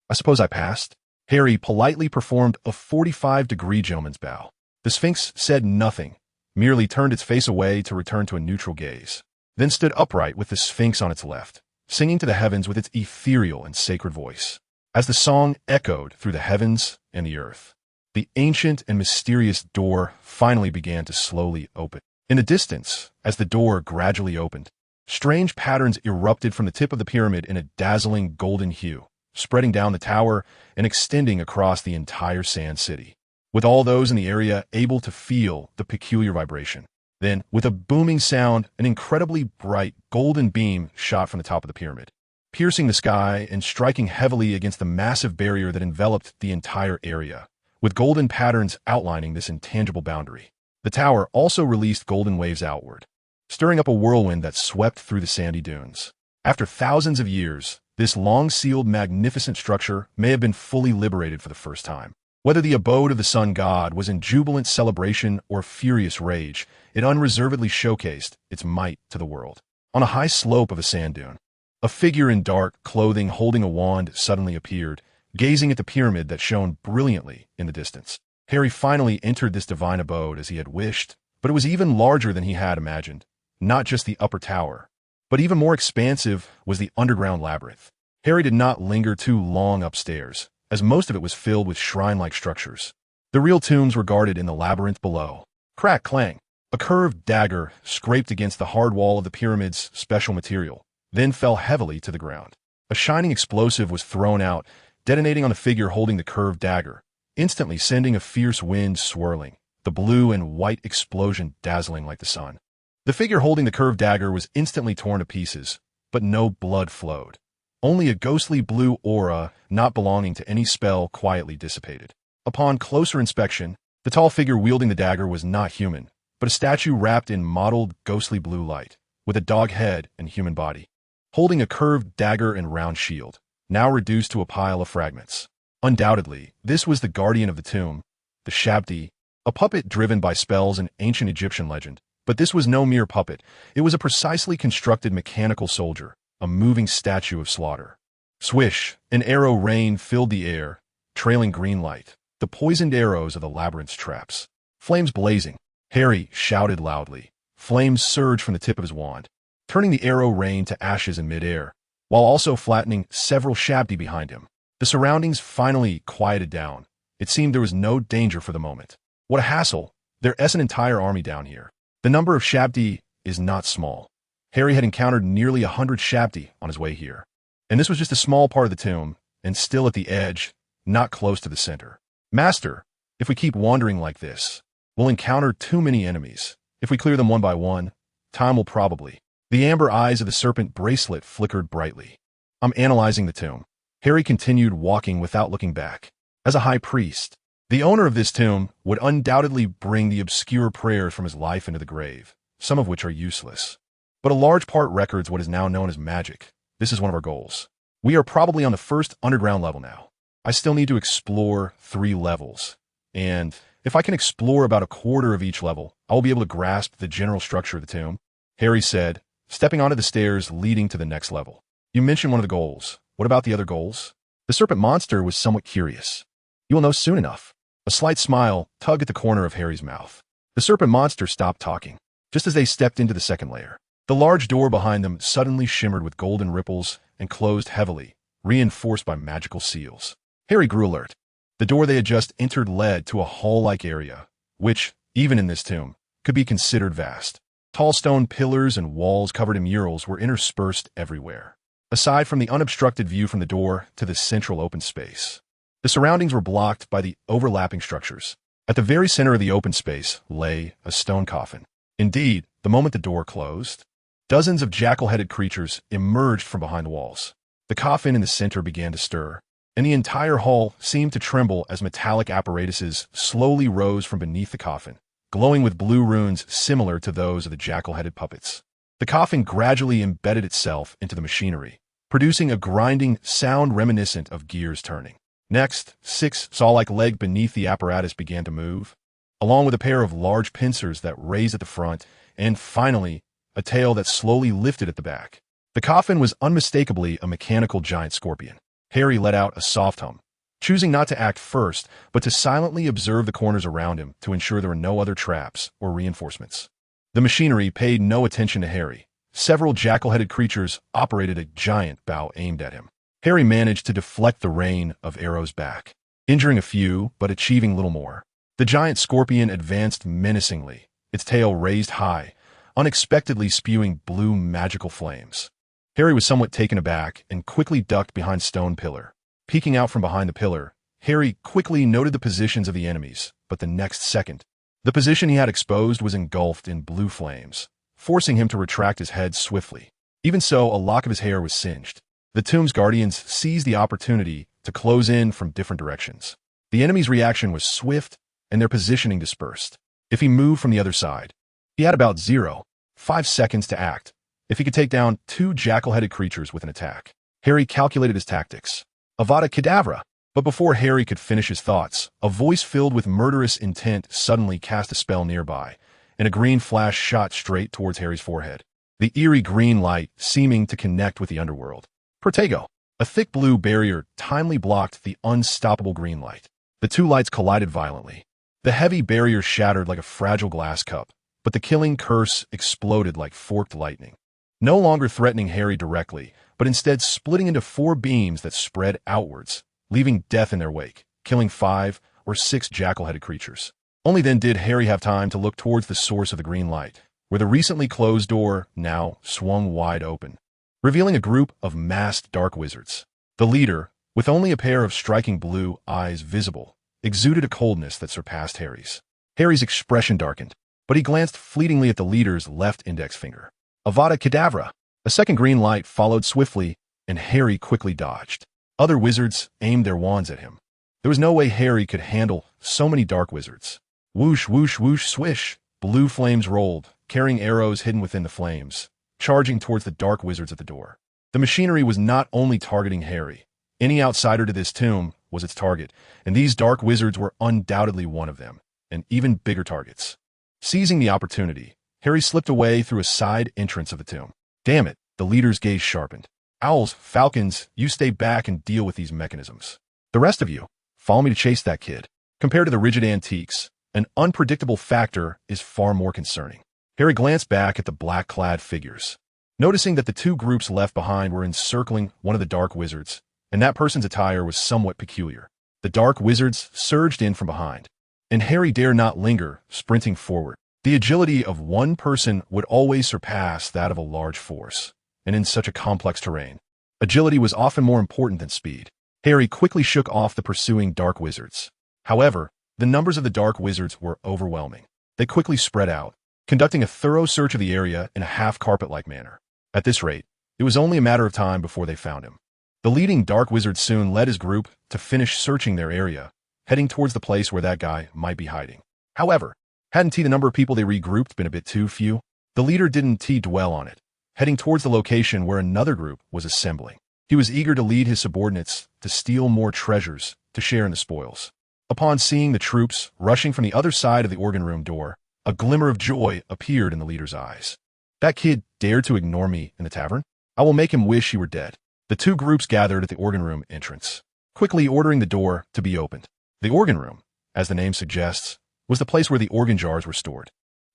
I suppose I passed. Harry politely performed a 45-degree gentleman's bow. The Sphinx said nothing, merely turned its face away to return to a neutral gaze, then stood upright with the Sphinx on its left, singing to the heavens with its ethereal and sacred voice. As the song echoed through the heavens and the earth, the ancient and mysterious door finally began to slowly open. In the distance, as the door gradually opened, strange patterns erupted from the tip of the pyramid in a dazzling golden hue, spreading down the tower and extending across the entire sand city, with all those in the area able to feel the peculiar vibration. Then, with a booming sound, an incredibly bright golden beam shot from the top of the pyramid, piercing the sky and striking heavily against the massive barrier that enveloped the entire area, with golden patterns outlining this intangible boundary. The tower also released golden waves outward, stirring up a whirlwind that swept through the sandy dunes. After thousands of years, this long-sealed, magnificent structure may have been fully liberated for the first time. Whether the abode of the sun god was in jubilant celebration or furious rage, it unreservedly showcased its might to the world. On a high slope of a sand dune, a figure in dark clothing holding a wand suddenly appeared, gazing at the pyramid that shone brilliantly in the distance. Harry finally entered this divine abode as he had wished, but it was even larger than he had imagined. Not just the upper tower, but even more expansive was the underground labyrinth. Harry did not linger too long upstairs, as most of it was filled with shrine-like structures. The real tombs were guarded in the labyrinth below. Crack, clang. A curved dagger scraped against the hard wall of the pyramid's special material, then fell heavily to the ground. A shining explosive was thrown out, detonating on the figure holding the curved dagger, instantly sending a fierce wind swirling, the blue and white explosion dazzling like the sun. The figure holding the curved dagger was instantly torn to pieces, but no blood flowed. Only a ghostly blue aura, not belonging to any spell, quietly dissipated. Upon closer inspection, the tall figure wielding the dagger was not human, but a statue wrapped in mottled, ghostly blue light, with a dog head and human body, holding a curved dagger and round shield, now reduced to a pile of fragments. Undoubtedly, this was the guardian of the tomb, the Shabdi, a puppet driven by spells and ancient Egyptian legend. But this was no mere puppet. It was a precisely constructed mechanical soldier, a moving statue of slaughter. Swish, an arrow rain filled the air, trailing green light, the poisoned arrows of the labyrinth's traps. Flames blazing. Harry shouted loudly. Flames surged from the tip of his wand, turning the arrow rain to ashes in midair, while also flattening several Shabdi behind him. The surroundings finally quieted down. It seemed there was no danger for the moment. What a hassle. There's an entire army down here. The number of Shabdi is not small. Harry had encountered nearly 100 Shabdi on his way here. And this was just a small part of the tomb, and still at the edge, not close to the center. Master, if we keep wandering like this, we'll encounter too many enemies. If we clear them one by one, time will probably. The amber eyes of the serpent bracelet flickered brightly. I'm analyzing the tomb. Harry continued walking without looking back. As a high priest, the owner of this tomb would undoubtedly bring the obscure prayers from his life into the grave, some of which are useless. but a large part records what is now known as magic. This is one of our goals. We are probably on the first underground level now. I still need to explore 3 levels, and if I can explore about a quarter of each level, I will be able to grasp the general structure of the tomb, Harry said, stepping onto the stairs leading to the next level. You mentioned one of the goals. What about the other goals? The serpent monster was somewhat curious. You will know soon enough. A slight smile tugged at the corner of Harry's mouth. The serpent monster stopped talking, just as they stepped into the second layer. The large door behind them suddenly shimmered with golden ripples and closed heavily, reinforced by magical seals. Harry grew alert. The door they had just entered led to a hall-like area, which, even in this tomb, could be considered vast. Tall stone pillars and walls covered in murals were interspersed everywhere. Aside from the unobstructed view from the door to the central open space, the surroundings were blocked by the overlapping structures. At the very center of the open space lay a stone coffin. Indeed, the moment the door closed, dozens of jackal-headed creatures emerged from behind the walls. The coffin in the center began to stir, and the entire hall seemed to tremble as metallic apparatuses slowly rose from beneath the coffin, glowing with blue runes similar to those of the jackal-headed puppets. The coffin gradually embedded itself into the machinery, producing a grinding sound reminiscent of gears turning. Next, 6 saw-like legs beneath the apparatus began to move, along with a pair of large pincers that raised at the front, and finally, a tail that slowly lifted at the back. The coffin was unmistakably a mechanical giant scorpion. Harry let out a soft hum, choosing not to act first, but to silently observe the corners around him to ensure there were no other traps or reinforcements. The machinery paid no attention to Harry. Several jackal-headed creatures operated a giant bow aimed at him. Harry managed to deflect the rain of arrows back, injuring a few but achieving little more. The giant scorpion advanced menacingly, its tail raised high, unexpectedly spewing blue magical flames. Harry was somewhat taken aback and quickly ducked behind stone pillar. Peeking out from behind the pillar, Harry quickly noted the positions of the enemies, but the next second, the position he had exposed was engulfed in blue flames, forcing him to retract his head swiftly. Even so, a lock of his hair was singed. The tomb's guardians seized the opportunity to close in from different directions. The enemy's reaction was swift, and their positioning dispersed. If he moved from the other side, he had about 0.5 seconds to act. If he could take down 2 jackal-headed creatures with an attack, Harry calculated his tactics. Avada Kedavra! But before Harry could finish his thoughts, a voice filled with murderous intent suddenly cast a spell nearby, and a green flash shot straight towards Harry's forehead. The eerie green light seeming to connect with the underworld. Protego! A thick blue barrier timely blocked the unstoppable green light. The 2 lights collided violently. The heavy barrier shattered like a fragile glass cup, but the killing curse exploded like forked lightning, no longer threatening Harry directly, but instead splitting into 4 beams that spread outwards, leaving death in their wake, killing 5 or 6 jackal-headed creatures. Only then did Harry have time to look towards the source of the green light, where the recently closed door now swung wide open, revealing a group of masked dark wizards. The leader, with only a pair of striking blue eyes visible, exuded a coldness that surpassed Harry's. Harry's expression darkened, but he glanced fleetingly at the leader's left index finger. Avada Kedavra! A second green light followed swiftly, and Harry quickly dodged. Other wizards aimed their wands at him. There was no way Harry could handle so many dark wizards. Whoosh, whoosh, whoosh, swish! Blue flames rolled, carrying arrows hidden within the flames, charging towards the dark wizards at the door. The machinery was not only targeting Harry. Any outsider to this tomb was its target, and these dark wizards were undoubtedly one of them, and even bigger targets. Seizing the opportunity, Harry slipped away through a side entrance of the tomb. Damn it, the leader's gaze sharpened. Owls, falcons, you stay back and deal with these mechanisms. The rest of you, follow me to chase that kid. Compared to the rigid antiques, an unpredictable factor is far more concerning. Harry glanced back at the black-clad figures, noticing that the 2 groups left behind were encircling one of the dark wizards, and that person's attire was somewhat peculiar. The dark wizards surged in from behind, and Harry dared not linger, sprinting forward. The agility of one person would always surpass that of a large force, and in such a complex terrain, agility was often more important than speed. Harry quickly shook off the pursuing dark wizards. However, the numbers of the dark wizards were overwhelming. They quickly spread out, conducting a thorough search of the area in a half-carpet-like manner. At this rate, it was only a matter of time before they found him. The leading dark wizard soon led his group to finish searching their area, heading towards the place where that guy might be hiding. However, hadn't the number of people they regrouped been a bit too few? The leader didn't dwell on it, heading towards the location where another group was assembling. He was eager to lead his subordinates to steal more treasures to share in the spoils. Upon seeing the troops rushing from the other side of the organ room door, a glimmer of joy appeared in the leader's eyes. That kid dared to ignore me in the tavern? I will make him wish he were dead. The two groups gathered at the organ room entrance, quickly ordering the door to be opened. The organ room, as the name suggests, was the place where the organ jars were stored.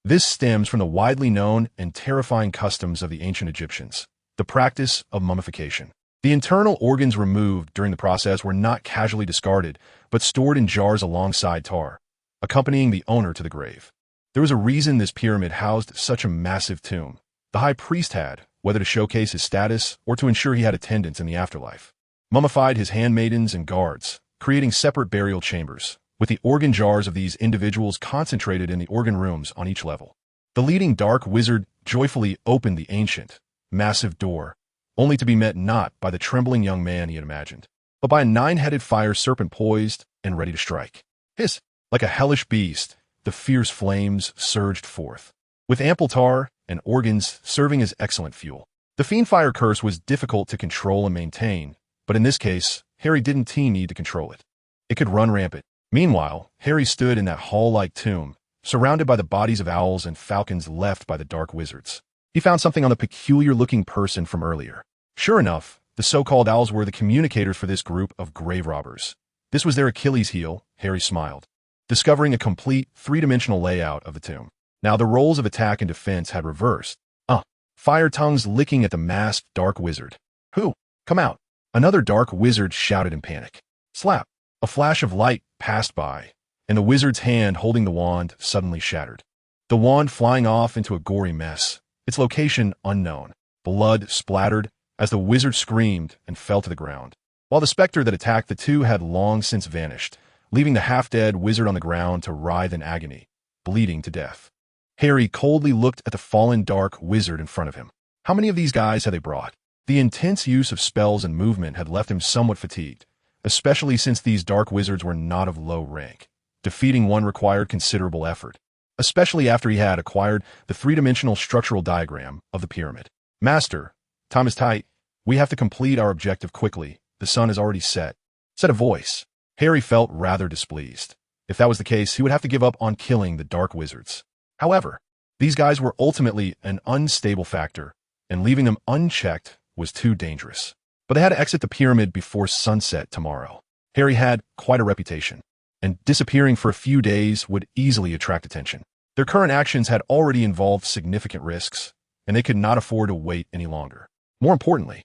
This stems from the widely known and terrifying customs of the ancient Egyptians, the practice of mummification. The internal organs removed during the process were not casually discarded, but stored in jars alongside tar, accompanying the owner to the grave. There was a reason this pyramid housed such a massive tomb. The high priest had, whether to showcase his status or to ensure he had attendance in the afterlife, mummified his handmaidens and guards, creating separate burial chambers, with the organ jars of these individuals concentrated in the organ rooms on each level. The leading dark wizard joyfully opened the ancient, massive door, only to be met not by the trembling young man he had imagined, but by a nine-headed fire serpent poised and ready to strike. Hiss! Like a hellish beast, the fierce flames surged forth, with ample tar and organs serving as excellent fuel. The fiend-fire curse was difficult to control and maintain, but in this case, Harry didn't need to control it. It could run rampant. Meanwhile, Harry stood in that hall-like tomb, surrounded by the bodies of owls and falcons left by the dark wizards. He found something on the peculiar-looking person from earlier. Sure enough, the so-called owls were the communicators for this group of grave robbers. This was their Achilles heel, Harry smiled, discovering a complete three-dimensional layout of the tomb. Now the roles of attack and defense had reversed. Fire tongues licking at the masked dark wizard. Who? Come out! Another dark wizard shouted in panic. Slap! A flash of light passed by, and the wizard's hand holding the wand suddenly shattered. The wand flying off into a gory mess, its location unknown. Blood splattered as the wizard screamed and fell to the ground, while the specter that attacked the two had long since vanished, leaving the half-dead wizard on the ground to writhe in agony, bleeding to death. Harry coldly looked at the fallen dark wizard in front of him. How many of these guys had they brought? The intense use of spells and movement had left him somewhat fatigued, especially since these dark wizards were not of low rank. Defeating one required considerable effort, especially after he had acquired the three-dimensional structural diagram of the pyramid. Master, time is tight. We have to complete our objective quickly. The sun is already set, said a voice. Harry felt rather displeased. If that was the case, he would have to give up on killing the dark wizards. However, these guys were ultimately an unstable factor, and leaving them unchecked was too dangerous. But they had to exit the pyramid before sunset tomorrow. Harry had quite a reputation, and disappearing for a few days would easily attract attention. Their current actions had already involved significant risks, and they could not afford to wait any longer. More importantly,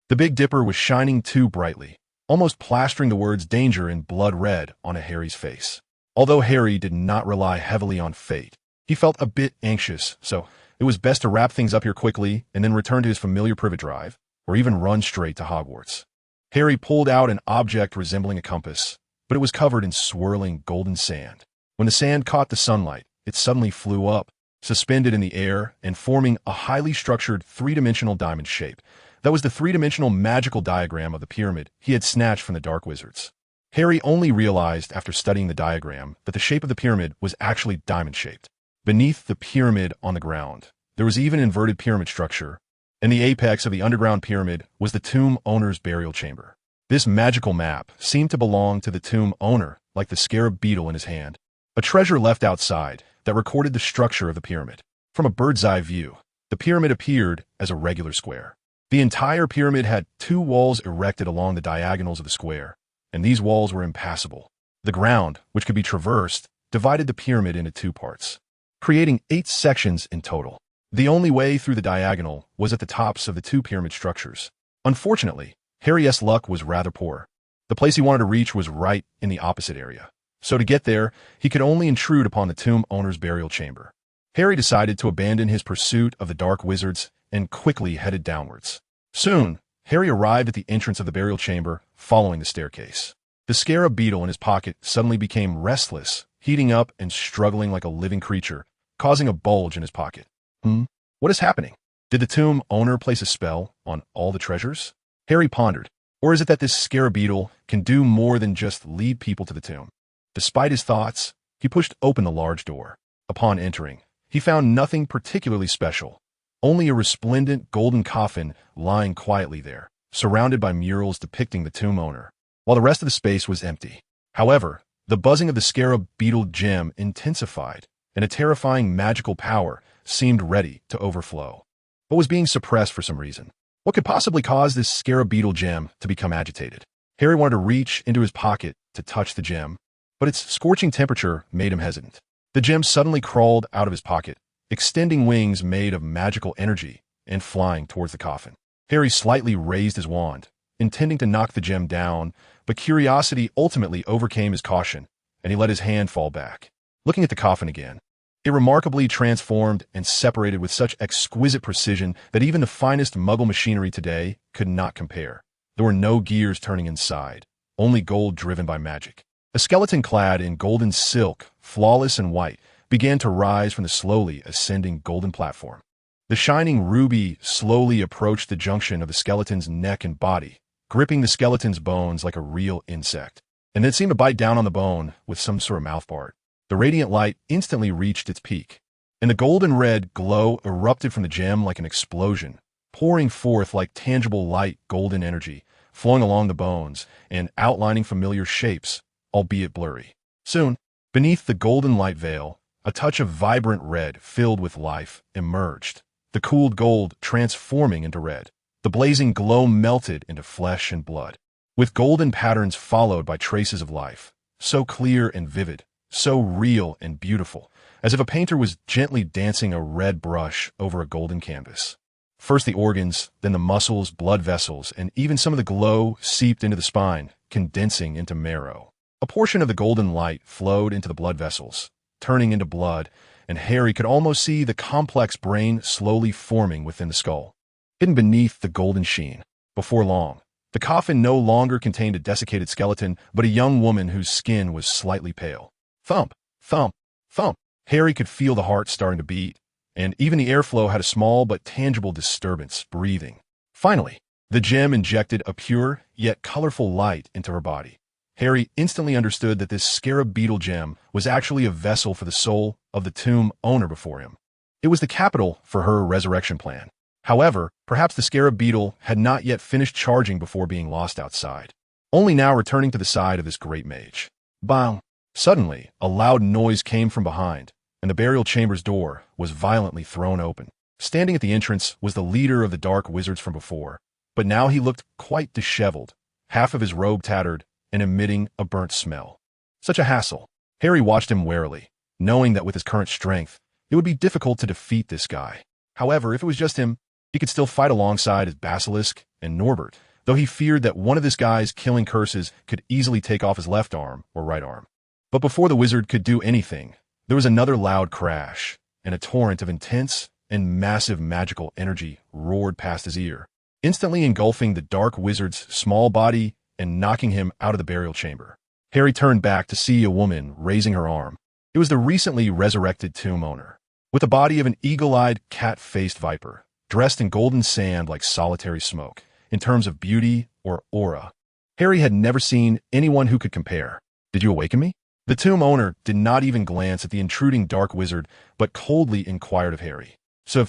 the Big Dipper was shining too brightly, almost plastering the words danger in blood red onto Harry's face. Although Harry did not rely heavily on fate, he felt a bit anxious, so it was best to wrap things up here quickly and then return to his familiar privet drive, or even run straight to Hogwarts. Harry pulled out an object resembling a compass, but it was covered in swirling golden sand. When the sand caught the sunlight, it suddenly flew up, suspended in the air and forming a highly structured three-dimensional diamond shape. That was the three-dimensional magical diagram of the pyramid he had snatched from the dark wizards. Harry only realized after studying the diagram that the shape of the pyramid was actually diamond-shaped. Beneath the pyramid on the ground, there was even an inverted pyramid structure, and the apex of the underground pyramid was the tomb owner's burial chamber. This magical map seemed to belong to the tomb owner, like the scarab beetle in his hand, a treasure left outside that recorded the structure of the pyramid. From a bird's-eye view, the pyramid appeared as a regular square. The entire pyramid had two walls erected along the diagonals of the square, and these walls were impassable. The ground, which could be traversed, divided the pyramid into two parts, creating 8 sections in total. The only way through the diagonal was at the tops of the two pyramid structures. Unfortunately, Harry's luck was rather poor. The place he wanted to reach was right in the opposite area, so to get there, he could only intrude upon the tomb owner's burial chamber. Harry decided to abandon his pursuit of the dark wizards and quickly headed downwards. Soon, Harry arrived at the entrance of the burial chamber, following the staircase. The scarab beetle in his pocket suddenly became restless, heating up and struggling like a living creature, causing a bulge in his pocket. What is happening? Did the tomb owner place a spell on all the treasures? Harry pondered. Or is it that this scarab beetle can do more than just lead people to the tomb? Despite his thoughts, he pushed open the large door. Upon entering, he found nothing particularly special, only a resplendent golden coffin lying quietly there, surrounded by murals depicting the tomb owner, while the rest of the space was empty. However, the buzzing of the scarab beetle gem intensified, and a terrifying magical power seemed ready to overflow, but was being suppressed for some reason. What could possibly cause this scarab beetle gem to become agitated? Harry wanted to reach into his pocket to touch the gem, but its scorching temperature made him hesitant. The gem suddenly crawled out of his pocket, extending wings made of magical energy and flying towards the coffin. Harry slightly raised his wand, intending to knock the gem down, but curiosity ultimately overcame his caution, and he let his hand fall back. Looking at the coffin again, it remarkably transformed and separated with such exquisite precision that even the finest Muggle machinery today could not compare. There were no gears turning inside, only gold driven by magic. A skeleton clad in golden silk, flawless and white, began to rise from the slowly ascending golden platform. The shining ruby slowly approached the junction of the skeleton's neck and body, gripping the skeleton's bones like a real insect, and then seemed to bite down on the bone with some sort of mouthpart. The radiant light instantly reached its peak, and the golden red glow erupted from the gem like an explosion, pouring forth like tangible light golden energy, flowing along the bones and outlining familiar shapes, albeit blurry. Soon, beneath the golden light veil, a touch of vibrant red filled with life emerged, the cooled gold transforming into red. The blazing glow melted into flesh and blood, with golden patterns followed by traces of life, so clear and vivid, so real and beautiful, as if a painter was gently dancing a red brush over a golden canvas. First the organs, then the muscles, blood vessels, and even some of the glow seeped into the spine, condensing into marrow. A portion of the golden light flowed into the blood vessels, turning into blood, and Harry could almost see the complex brain slowly forming within the skull. Hidden beneath the golden sheen, before long, the coffin no longer contained a desiccated skeleton, but a young woman whose skin was slightly pale. Thump, thump, thump. Harry could feel the heart starting to beat, and even the airflow had a small but tangible disturbance, breathing. Finally, the gem injected a pure, yet colorful light into her body. Harry instantly understood that this scarab beetle gem was actually a vessel for the soul of the tomb owner before him. It was the capital for her resurrection plan. However, perhaps the scarab beetle had not yet finished charging before being lost outside, only now returning to the side of this great mage. Bang! Suddenly, a loud noise came from behind, and the burial chamber's door was violently thrown open. Standing at the entrance was the leader of the dark wizards from before, but now he looked quite disheveled, half of his robe tattered and emitting a burnt smell. Such a hassle. Harry watched him warily, knowing that with his current strength, it would be difficult to defeat this guy. However, if it was just him, he could still fight alongside his Basilisk and Norbert, though he feared that one of this guy's killing curses could easily take off his left arm or right arm. But before the wizard could do anything, there was another loud crash, and a torrent of intense and massive magical energy roared past his ear, instantly engulfing the dark wizard's small body and knocking him out of the burial chamber. Harry turned back to see a woman raising her arm. It was the recently resurrected tomb owner, with the body of an eagle-eyed, cat-faced viper, dressed in golden sand like solitary smoke, in terms of beauty or aura. Harry had never seen anyone who could compare. "Did you awaken me?" The tomb owner did not even glance at the intruding dark wizard, but coldly inquired of Harry. So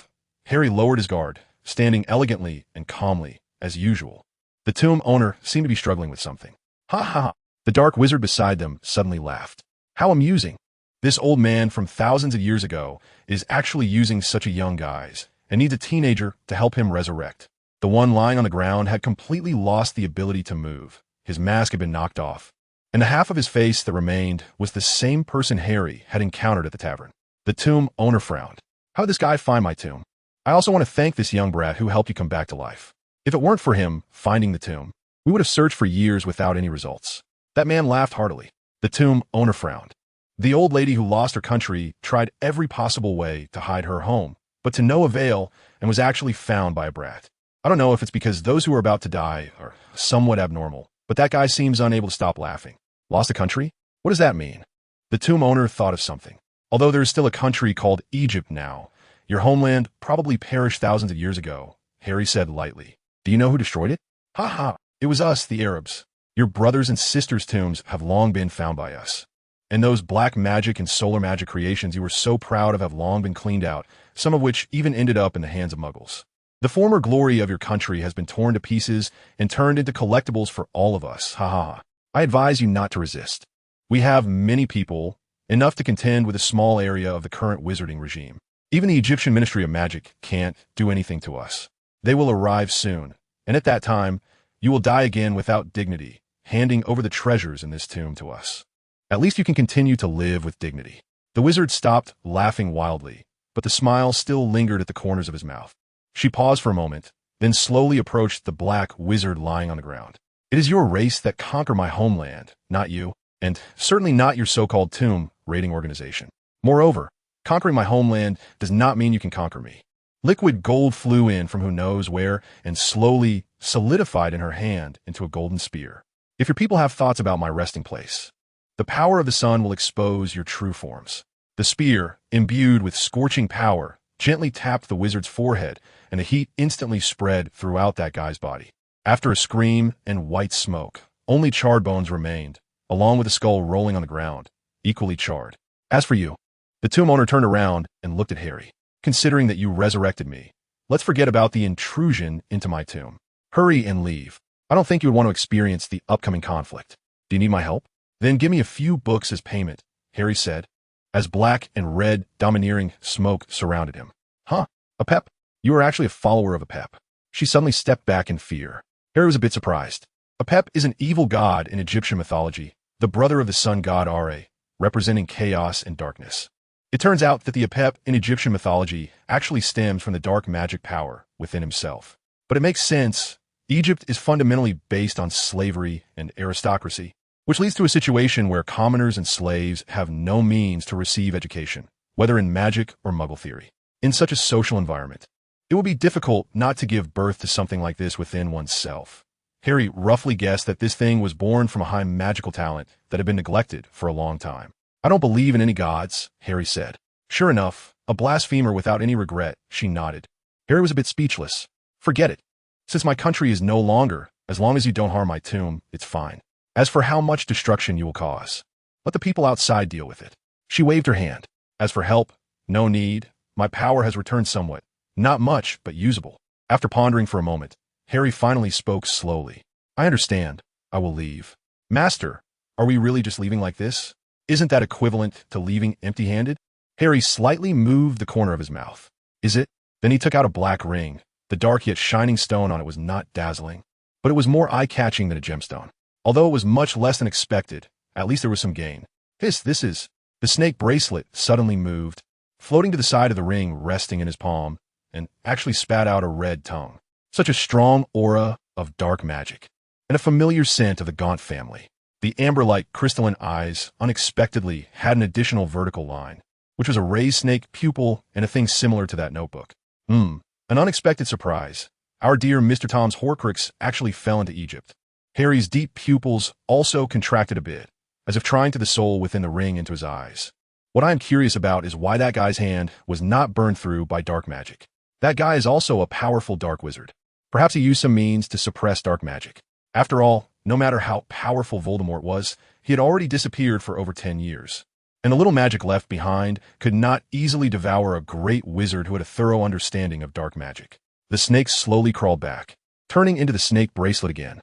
Harry lowered his guard, standing elegantly and calmly, as usual. The tomb owner seemed to be struggling with something. "Ha ha ha!" The dark wizard beside them suddenly laughed. "How amusing! This old man from thousands of years ago is actually using such a young guise, and needs a teenager to help him resurrect." The one lying on the ground had completely lost the ability to move. His mask had been knocked off, and the half of his face that remained was the same person Harry had encountered at the tavern. The tomb owner frowned. "How did this guy find my tomb? I also want to thank this young brat who helped you come back to life. If it weren't for him finding the tomb, we would have searched for years without any results." That man laughed heartily. The tomb owner frowned. The old lady who lost her country tried every possible way to hide her home, but to no avail, and was actually found by a brat. I don't know if it's because those who are about to die are somewhat abnormal, but that guy seems unable to stop laughing. Lost a country? What does that mean? The tomb owner thought of something. Although there is still a country called Egypt now, your homeland probably perished thousands of years ago, Harry said lightly. "Do you know who destroyed it?" "Ha ha! It was us, the Arabs. Your brothers and sisters' tombs have long been found by us. And those black magic and solar magic creations you were so proud of have long been cleaned out, some of which even ended up in the hands of muggles. The former glory of your country has been torn to pieces and turned into collectibles for all of us. Ha ha ha. I advise you not to resist. We have many people, enough to contend with a small area of the current wizarding regime. Even the Egyptian Ministry of Magic can't do anything to us. They will arrive soon, and at that time, you will die again without dignity, handing over the treasures in this tomb to us. At least you can continue to live with dignity. The wizard stopped laughing wildly, but the smile still lingered at the corners of his mouth. She paused for a moment, then slowly approached the black wizard lying on the ground. It is your race that conquer my homeland, not you, and certainly not your so-called tomb raiding organization. Moreover, conquering my homeland does not mean you can conquer me. Liquid gold flew in from who knows where and slowly solidified in her hand into a golden spear. If your people have thoughts about my resting place, the power of the sun will expose your true forms. The spear, imbued with scorching power, gently tapped the wizard's forehead, and the heat instantly spread throughout that guy's body. After a scream and white smoke, only charred bones remained, along with the skull rolling on the ground, equally charred. As for you, the tomb owner turned around and looked at Harry. Considering that you resurrected me, let's forget about the intrusion into my tomb. Hurry and leave. I don't think you would want to experience the upcoming conflict. Do you need my help? Then give me a few books as payment, Harry said, as black and red domineering smoke surrounded him. Huh? Apep? You are actually a follower of Apep. She suddenly stepped back in fear. Harry was a bit surprised. Apep is an evil god in Egyptian mythology, the brother of the sun god Are, representing chaos and darkness. It turns out that the Apep in Egyptian mythology actually stems from the dark magic power within himself. But it makes sense. Egypt is fundamentally based on slavery and aristocracy, which leads to a situation where commoners and slaves have no means to receive education, whether in magic or muggle theory. In such a social environment, it will be difficult not to give birth to something like this within oneself. Harry roughly guessed that this thing was born from a high magical talent that had been neglected for a long time. I don't believe in any gods, Harry said. Sure enough, a blasphemer without any regret, she nodded. Harry was a bit speechless. Forget it. Since my country is no longer, as long as you don't harm my tomb, it's fine. As for how much destruction you will cause, let the people outside deal with it. She waved her hand. As for help, no need. My power has returned somewhat. Not much, but usable. After pondering for a moment, Harry finally spoke slowly. I understand. I will leave. Master, are we really just leaving like this? Isn't that equivalent to leaving empty-handed? Harry slightly moved the corner of his mouth. Is it? Then he took out a black ring. The dark yet shining stone on it was not dazzling, but it was more eye-catching than a gemstone. Although it was much less than expected, at least there was some gain. This is... The snake bracelet suddenly moved, floating to the side of the ring resting in his palm, and actually spat out a red tongue. Such a strong aura of dark magic, and a familiar scent of the Gaunt family. The amber-like crystalline eyes unexpectedly had an additional vertical line, which was a raised snake pupil and a thing similar to that notebook. An unexpected surprise. Our dear Mr. Tom's Horcrux actually fell into Egypt. Harry's deep pupils also contracted a bit, as if trying to the soul within the ring into his eyes. What I am curious about is why that guy's hand was not burned through by dark magic. That guy is also a powerful dark wizard. Perhaps he used some means to suppress dark magic. After all, no matter how powerful Voldemort was, he had already disappeared for over 10 years. And the little magic left behind could not easily devour a great wizard who had a thorough understanding of dark magic. The snake slowly crawled back, turning into the snake bracelet again.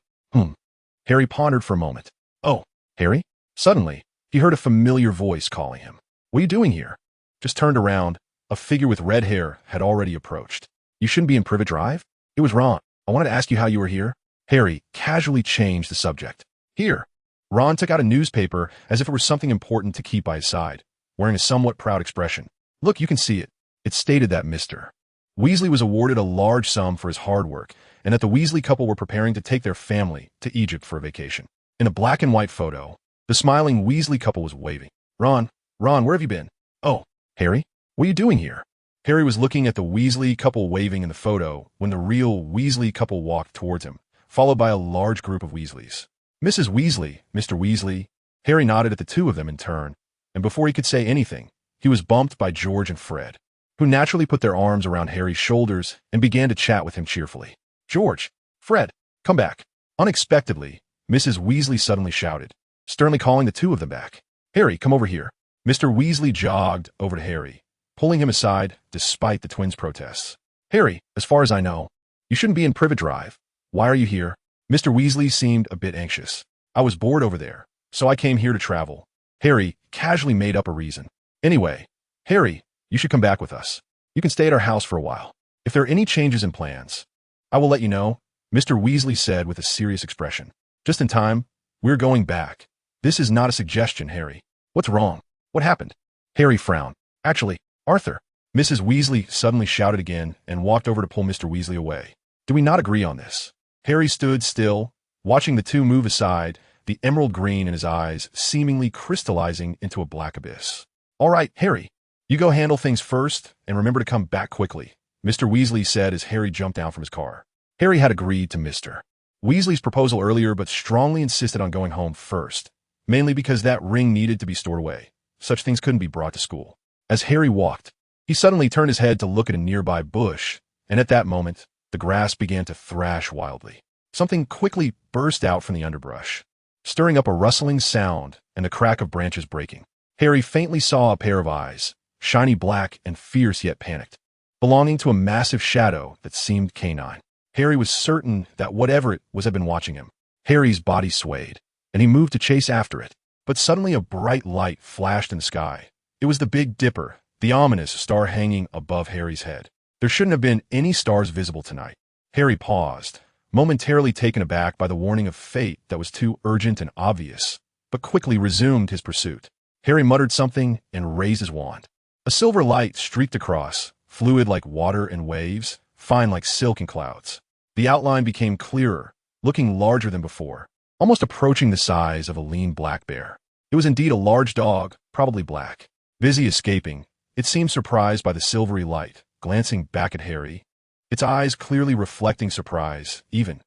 Harry pondered for a moment. Oh, Harry? Suddenly, he heard a familiar voice calling him. What are you doing here? Just turned around. A figure with red hair had already approached. You shouldn't be in Privet Drive? It was Ron. I wanted to ask you how you were here. Harry casually changed the subject. Here. Ron took out a newspaper as if it were something important to keep by his side, wearing a somewhat proud expression. Look, you can see it. It stated that Mr. Weasley was awarded a large sum for his hard work, and that the Weasley couple were preparing to take their family to Egypt for a vacation. In a black and white photo, the smiling Weasley couple was waving. Ron, where have you been? Oh, Harry, what are you doing here? Harry was looking at the Weasley couple waving in the photo when the real Weasley couple walked towards him, followed by a large group of Weasleys. Mrs. Weasley, Mr. Weasley. Harry nodded at the two of them in turn, and before he could say anything, he was bumped by George and Fred, who naturally put their arms around Harry's shoulders and began to chat with him cheerfully. George, Fred, come back. Unexpectedly, Mrs. Weasley suddenly shouted, sternly calling the two of them back. Harry, come over here. Mr. Weasley jogged over to Harry, pulling him aside despite the twins' protests. Harry, as far as I know, you shouldn't be in Privet Drive. Why are you here? Mr. Weasley seemed a bit anxious. I was bored over there, so I came here to travel. Harry casually made up a reason. Anyway, Harry, you should come back with us. You can stay at our house for a while. If there are any changes in plans, I will let you know, Mr. Weasley said with a serious expression. Just in time, we're going back. This is not a suggestion, Harry. What's wrong? What happened? Harry frowned. Actually, Arthur. Mrs. Weasley suddenly shouted again and walked over to pull Mr. Weasley away. Do we not agree on this? Harry stood still, watching the two move aside, the emerald green in his eyes seemingly crystallizing into a black abyss. All right, Harry. You go handle things first, and remember to come back quickly, Mr. Weasley said as Harry jumped down from his car. Harry had agreed to Mr. Weasley's proposal earlier but strongly insisted on going home first, mainly because that ring needed to be stored away. Such things couldn't be brought to school. As Harry walked, he suddenly turned his head to look at a nearby bush, and at that moment, the grass began to thrash wildly. Something quickly burst out from the underbrush, stirring up a rustling sound and the crack of branches breaking. Harry faintly saw a pair of eyes, shiny black and fierce yet panicked, belonging to a massive shadow that seemed canine. Harry was certain that whatever it was had been watching him. Harry's body swayed, and he moved to chase after it, but suddenly a bright light flashed in the sky. It was the Big Dipper, the ominous star hanging above Harry's head. There shouldn't have been any stars visible tonight. Harry paused, momentarily taken aback by the warning of fate that was too urgent and obvious, but quickly resumed his pursuit. Harry muttered something and raised his wand. A silver light streaked across, fluid like water and waves, fine like silk and clouds. The outline became clearer, looking larger than before, almost approaching the size of a lean black bear. It was indeed a large dog, probably black. Busy escaping, it seemed surprised by the silvery light, glancing back at Harry, its eyes clearly reflecting surprise, even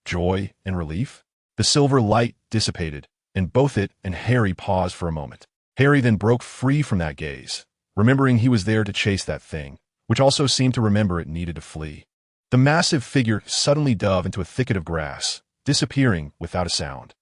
joy and relief. The silver light dissipated, and both it and Harry paused for a moment. Harry then broke free from that gaze, remembering he was there to chase that thing, which also seemed to remember it needed to flee. The massive figure suddenly dove into a thicket of grass, disappearing without a sound.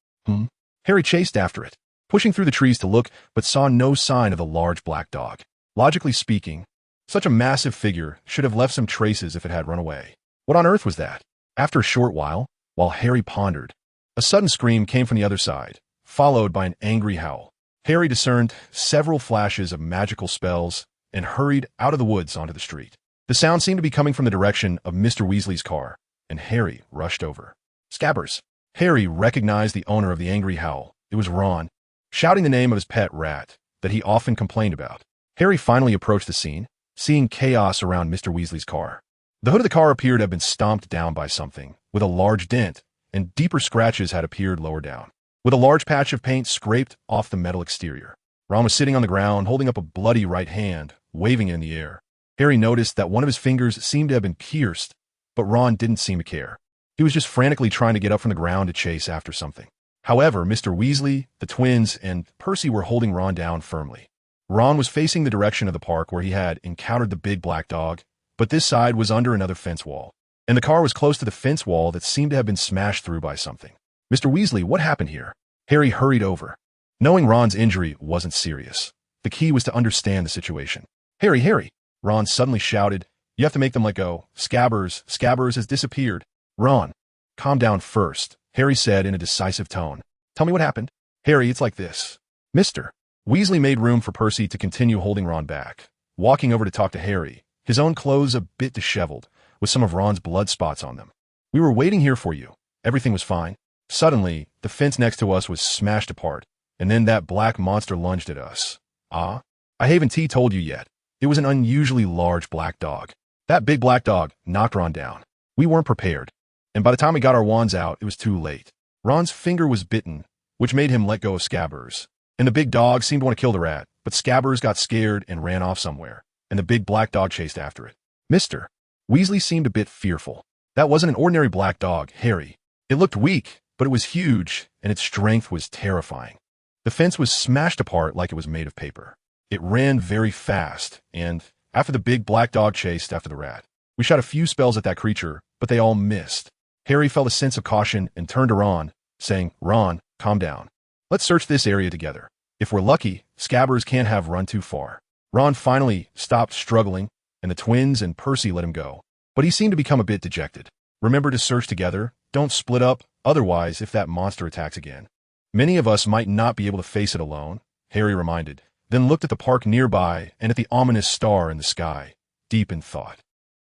Harry chased after it, pushing through the trees to look, but saw no sign of the large black dog. Logically speaking, such a massive figure should have left some traces if it had run away. What on earth was that? After a short while Harry pondered, a sudden scream came from the other side, followed by an angry howl. Harry discerned several flashes of magical spells and hurried out of the woods onto the street. The sound seemed to be coming from the direction of Mr. Weasley's car, and Harry rushed over. Scabbers. Harry recognized the owner of the angry howl. It was Ron, shouting the name of his pet rat that he often complained about. Harry finally approached the scene, seeing chaos around Mr. Weasley's car. The hood of the car appeared to have been stomped down by something, with a large dent, and deeper scratches had appeared lower down, with a large patch of paint scraped off the metal exterior. Ron was sitting on the ground, holding up a bloody right hand, waving it in the air. Harry noticed that one of his fingers seemed to have been pierced, but Ron didn't seem to care. He was just frantically trying to get up from the ground to chase after something. However, Mr. Weasley, the twins, and Percy were holding Ron down firmly. Ron was facing the direction of the park where he had encountered the big black dog, but this side was under another fence wall, and the car was close to the fence wall that seemed to have been smashed through by something. Mr. Weasley, what happened here? Harry hurried over. Knowing Ron's injury wasn't serious, the key was to understand the situation. Harry! Ron suddenly shouted, you have to make them let go. Scabbers has disappeared. Ron, calm down first, Harry said in a decisive tone. Tell me what happened. Harry, it's like this. Mr. Weasley made room for Percy to continue holding Ron back, walking over to talk to Harry, his own clothes a bit disheveled, with some of Ron's blood spots on them. We were waiting here for you. Everything was fine. Suddenly, the fence next to us was smashed apart, and then that black monster lunged at us. I haven't told you yet. It was an unusually large black dog. That big black dog knocked Ron down. We weren't prepared, and by the time we got our wands out, it was too late. Ron's finger was bitten, which made him let go of Scabbers, and the big dog seemed to want to kill the rat, but Scabbers got scared and ran off somewhere, and the big black dog chased after it. Mr. Weasley seemed a bit fearful. That wasn't an ordinary black dog, Harry. It looked weak, but it was huge, and its strength was terrifying. The fence was smashed apart like it was made of paper. It ran very fast, and after the big black dog chased after the rat. We shot a few spells at that creature, but they all missed. Harry felt a sense of caution and turned to Ron, saying, Ron, calm down. Let's search this area together. If we're lucky, Scabbers can't have run too far. Ron finally stopped struggling, and the twins and Percy let him go. But he seemed to become a bit dejected. Remember to search together. Don't split up, otherwise if that monster attacks again. Many of us might not be able to face it alone, Harry reminded, then looked at the park nearby and at the ominous star in the sky, deep in thought.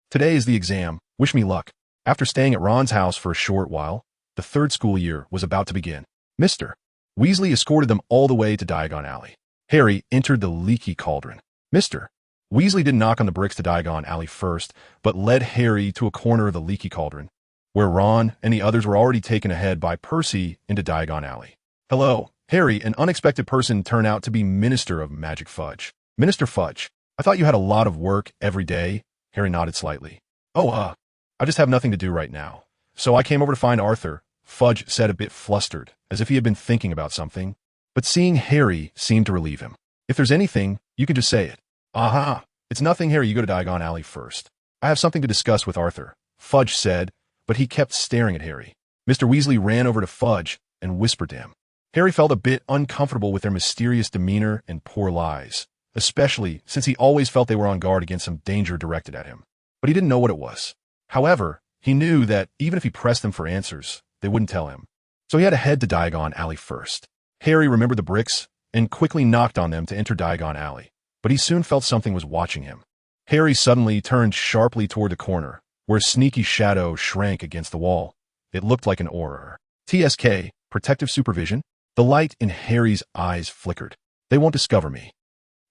Today is the exam. Wish me luck. After staying at Ron's house for a short while, the third school year was about to begin. Mr. Weasley escorted them all the way to Diagon Alley. Harry entered the leaky cauldron. Mr. Weasley didn't knock on the bricks to Diagon Alley first, but led Harry to a corner of the leaky cauldron, where Ron and the others were already taken ahead by Percy into Diagon Alley. Hello, Harry, an unexpected person turned out to be Minister of Magic Fudge. Minister Fudge, I thought you had a lot of work every day. Harry nodded slightly. I just have nothing to do right now. So I came over to find Arthur, Fudge said, a bit flustered, as if he had been thinking about something. But seeing Harry seemed to relieve him. If there's anything, you can just say it. Aha! It's nothing, Harry. You go to Diagon Alley first. I have something to discuss with Arthur, Fudge said, but he kept staring at Harry. Mr. Weasley ran over to Fudge and whispered to him. Harry felt a bit uncomfortable with their mysterious demeanor and poor lies, especially since he always felt they were on guard against some danger directed at him. But he didn't know what it was. However, he knew that even if he pressed them for answers, they wouldn't tell him. So he had to head to Diagon Alley first. Harry remembered the bricks and quickly knocked on them to enter Diagon Alley, but he soon felt something was watching him. Harry suddenly turned sharply toward the corner, where a sneaky shadow shrank against the wall. It looked like an auror. TSK, protective supervision? The light in Harry's eyes flickered. They won't discover me.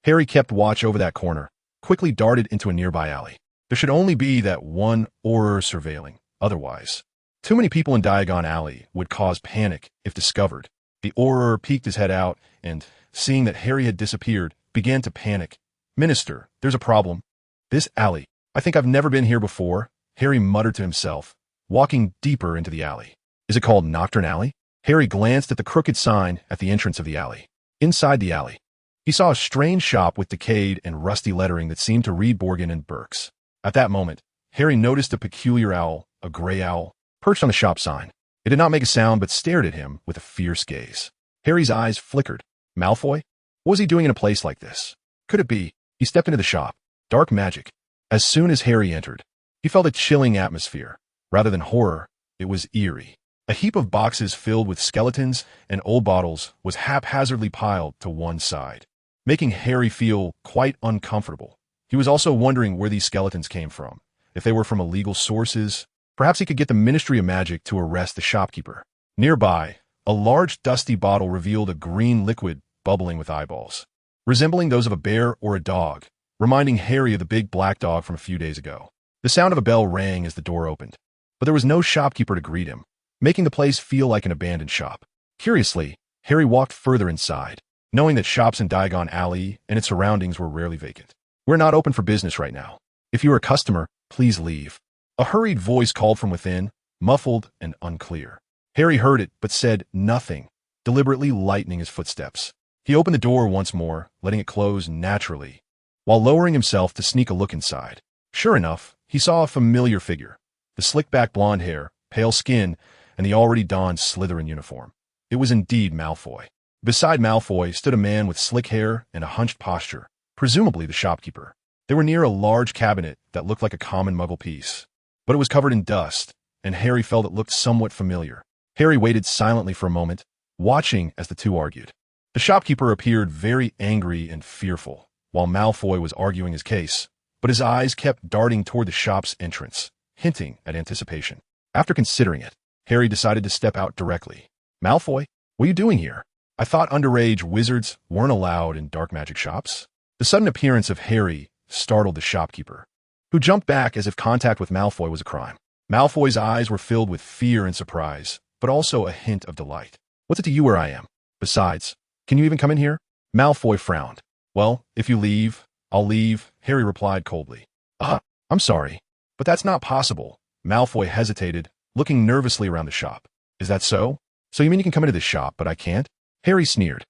Harry kept watch over that corner, quickly darted into a nearby alley. There should only be that one auror surveilling. Otherwise, too many people in Diagon Alley would cause panic if discovered. The auror peeked his head out and, seeing that Harry had disappeared, began to panic. Minister, there's a problem. This alley. I think I've never been here before, Harry muttered to himself, walking deeper into the alley. Is it called Nocturne Alley? Harry glanced at the crooked sign at the entrance of the alley. Inside the alley, he saw a strange shop with decayed and rusty lettering that seemed to read Borgin and Burke's. At that moment, Harry noticed a peculiar owl, a gray owl, perched on the shop sign. It did not make a sound but stared at him with a fierce gaze. Harry's eyes flickered. Malfoy? What was he doing in a place like this? Could it be? He stepped into the shop. Dark magic. As soon as Harry entered, he felt a chilling atmosphere. Rather than horror, it was eerie. A heap of boxes filled with skeletons and old bottles was haphazardly piled to one side, making Harry feel quite uncomfortable. He was also wondering where these skeletons came from. If they were from illegal sources, perhaps he could get the Ministry of Magic to arrest the shopkeeper. Nearby, a large dusty bottle revealed a green liquid bubbling with eyeballs, resembling those of a bear or a dog, reminding Harry of the big black dog from a few days ago. The sound of a bell rang as the door opened, but there was no shopkeeper to greet him, making the place feel like an abandoned shop. Curiously, Harry walked further inside, knowing that shops in Diagon Alley and its surroundings were rarely vacant. We're not open for business right now. If you are a customer, please leave. A hurried voice called from within, muffled and unclear. Harry heard it, but said nothing, deliberately lightening his footsteps. He opened the door once more, letting it close naturally, while lowering himself to sneak a look inside. Sure enough, he saw a familiar figure, the slick-back blonde hair, pale skin, and the already donned Slytherin uniform. It was indeed Malfoy. Beside Malfoy stood a man with slick hair and a hunched posture, presumably the shopkeeper. They were near a large cabinet that looked like a common Muggle piece, but it was covered in dust, and Harry felt it looked somewhat familiar. Harry waited silently for a moment, watching as the two argued. The shopkeeper appeared very angry and fearful, while Malfoy was arguing his case, but his eyes kept darting toward the shop's entrance, hinting at anticipation. After considering it, Harry decided to step out directly. Malfoy, what are you doing here? I thought underage wizards weren't allowed in dark magic shops. The sudden appearance of Harry startled the shopkeeper, who jumped back as if contact with Malfoy was a crime. Malfoy's eyes were filled with fear and surprise, but also a hint of delight. What's it to you where I am? Besides, can you even come in here? Malfoy frowned. Well, if you leave, I'll leave, Harry replied coldly. I'm sorry, but that's not possible. Malfoy hesitated, looking nervously around the shop. Is that so? So you mean you can come into this shop, but I can't? Harry sneered.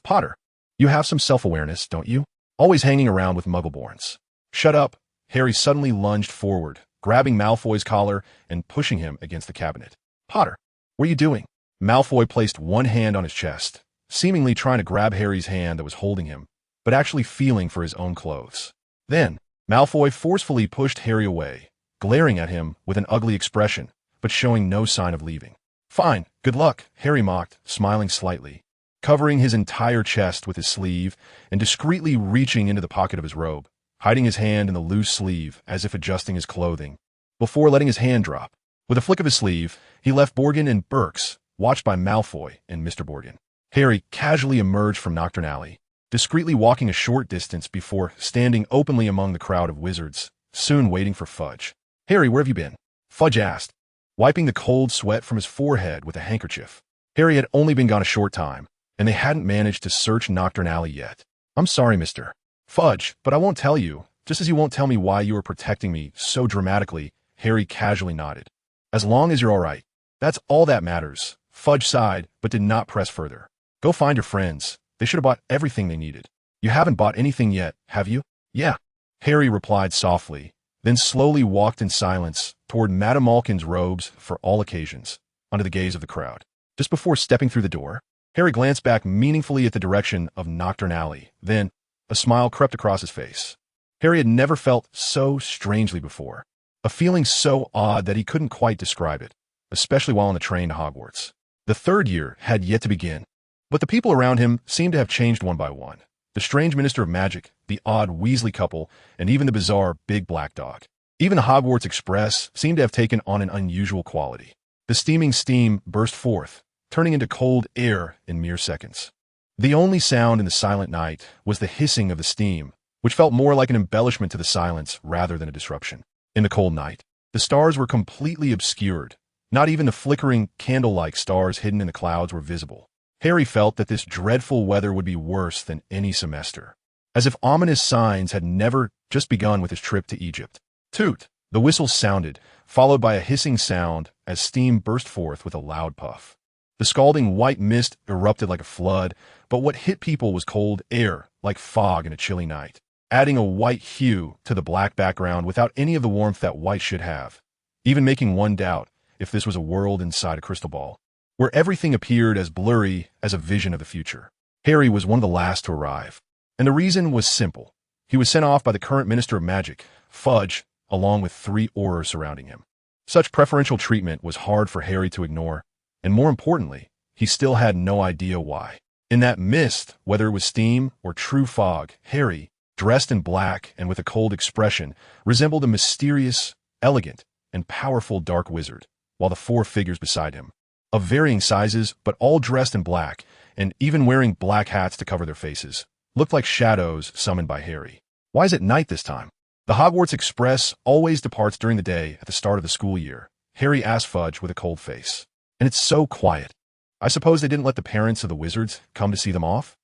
Potter, you have some self-awareness, don't you? Always hanging around with Muggleborns. Shut up. Harry suddenly lunged forward, grabbing Malfoy's collar and pushing him against the cabinet. Potter, what are you doing? Malfoy placed one hand on his chest, seemingly trying to grab Harry's hand that was holding him, but but actually feeling for his own clothes. Then, Malfoy forcefully pushed Harry away, glaring at him with an ugly expression, but showing no sign of leaving. "Fine, good luck," Harry mocked, smiling slightly, covering his entire chest with his sleeve and discreetly reaching into the pocket of his robe, hiding his hand in the loose sleeve as if adjusting his clothing, before letting his hand drop. With a flick of his sleeve, he left Borgin and Burks, watched by Malfoy and Mr. Borgin. Harry casually emerged from Nocturne Alley, discreetly walking a short distance before standing openly among the crowd of wizards, soon waiting for Fudge. "Harry, where have you been?" Fudge asked, wiping the cold sweat from his forehead with a handkerchief. Harry had only been gone a short time, and they hadn't managed to search Nocturne Alley yet. "I'm sorry, Mr. Fudge, but I won't tell you, just as you won't tell me why you were protecting me so dramatically." Harry casually nodded. "As long as you're all right. That's all that matters." Fudge sighed, but did not press further. "Go find your friends. They should have bought everything they needed." "You haven't bought anything yet, have you?" "Yeah," Harry replied softly, then slowly walked in silence toward Madame Malkin's robes for all occasions, under the gaze of the crowd. Just before stepping through the door, Harry glanced back meaningfully at the direction of Nocturne Alley. Then, a smile crept across his face. Harry had never felt so strangely before, a feeling so odd that he couldn't quite describe it, especially while on the train to Hogwarts. The third year had yet to begin, but the people around him seemed to have changed one by one. The strange Minister of Magic, the odd Weasley couple, and even the bizarre Big Black Dog. Even the Hogwarts Express seemed to have taken on an unusual quality. The steaming steam burst forth, turning into cold air in mere seconds. The only sound in the silent night was the hissing of the steam, which felt more like an embellishment to the silence rather than a disruption. In the cold night, the stars were completely obscured. Not even the flickering, candle-like stars hidden in the clouds were visible. Harry felt that this dreadful weather would be worse than any semester, as if ominous signs had never just begun with his trip to Egypt. Toot! The whistle sounded, followed by a hissing sound as steam burst forth with a loud puff. The scalding white mist erupted like a flood, but what hit people was cold air, like fog in a chilly night, adding a white hue to the black background without any of the warmth that white should have, even making one doubt if this was a world inside a crystal ball, where everything appeared as blurry as a vision of the future. Harry was one of the last to arrive, and the reason was simple. He was sent off by the current Minister of Magic, Fudge, along with 3 Aurors surrounding him. Such preferential treatment was hard for Harry to ignore, and more importantly, he still had no idea why. In that mist, whether it was steam or true fog, Harry, dressed in black and with a cold expression, resembled a mysterious, elegant, and powerful dark wizard, while the 4 figures beside him, of varying sizes but all dressed in black, and even wearing black hats to cover their faces, looked like shadows summoned by Harry. "Why is it night this time?" "The Hogwarts Express always departs during the day at the start of the school year," Harry asked Fudge with a cold face. "And it's so quiet. I suppose they didn't let the parents of the wizards come to see them off?"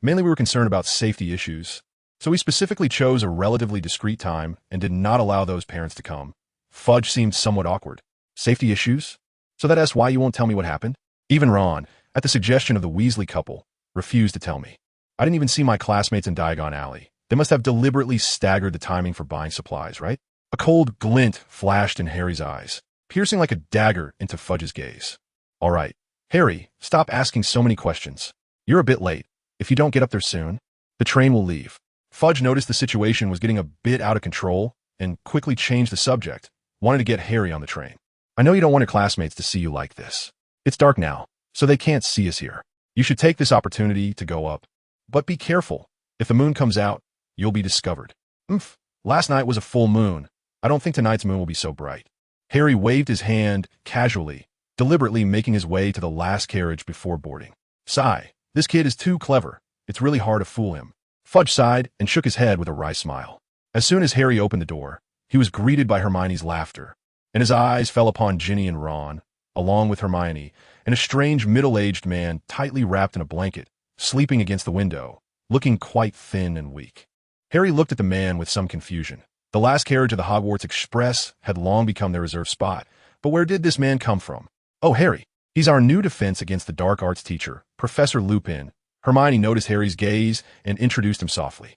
Mainly we were concerned about safety issues, so we specifically chose a relatively discreet time and did not allow those parents to come." Fudge seemed somewhat awkward. "Safety issues? So that's why you won't tell me what happened?" Even Ron, at the suggestion of the Weasley couple, refused to tell me. "I didn't even see my classmates in Diagon Alley. They must have deliberately staggered the timing for buying supplies, right?" A cold glint flashed in Harry's eyes, piercing like a dagger into Fudge's gaze. "All right, Harry, stop asking so many questions. You're a bit late. If you don't get up there soon, the train will leave." Fudge noticed the situation was getting a bit out of control and quickly changed the subject, wanting to get Harry on the train. "I know you don't want your classmates to see you like this. It's dark now, so they can't see us here. You should take this opportunity to go up. But be careful. If the moon comes out, you'll be discovered." Last night was a full moon. I don't think tonight's moon will be so bright." Harry waved his hand casually, deliberately making his way to the last carriage before boarding. "Sigh. This kid is too clever. It's really hard to fool him." Fudge sighed and shook his head with a wry smile. As soon as Harry opened the door, he was greeted by Hermione's laughter, and his eyes fell upon Ginny and Ron, along with Hermione, and a strange middle-aged man tightly wrapped in a blanket, sleeping against the window, looking quite thin and weak. Harry looked at the man with some confusion. The last carriage of the Hogwarts Express had long become their reserved spot, but where did this man come from? "Oh, Harry, he's our new defense against the dark arts teacher, Professor Lupin." Hermione noticed Harry's gaze and introduced him softly.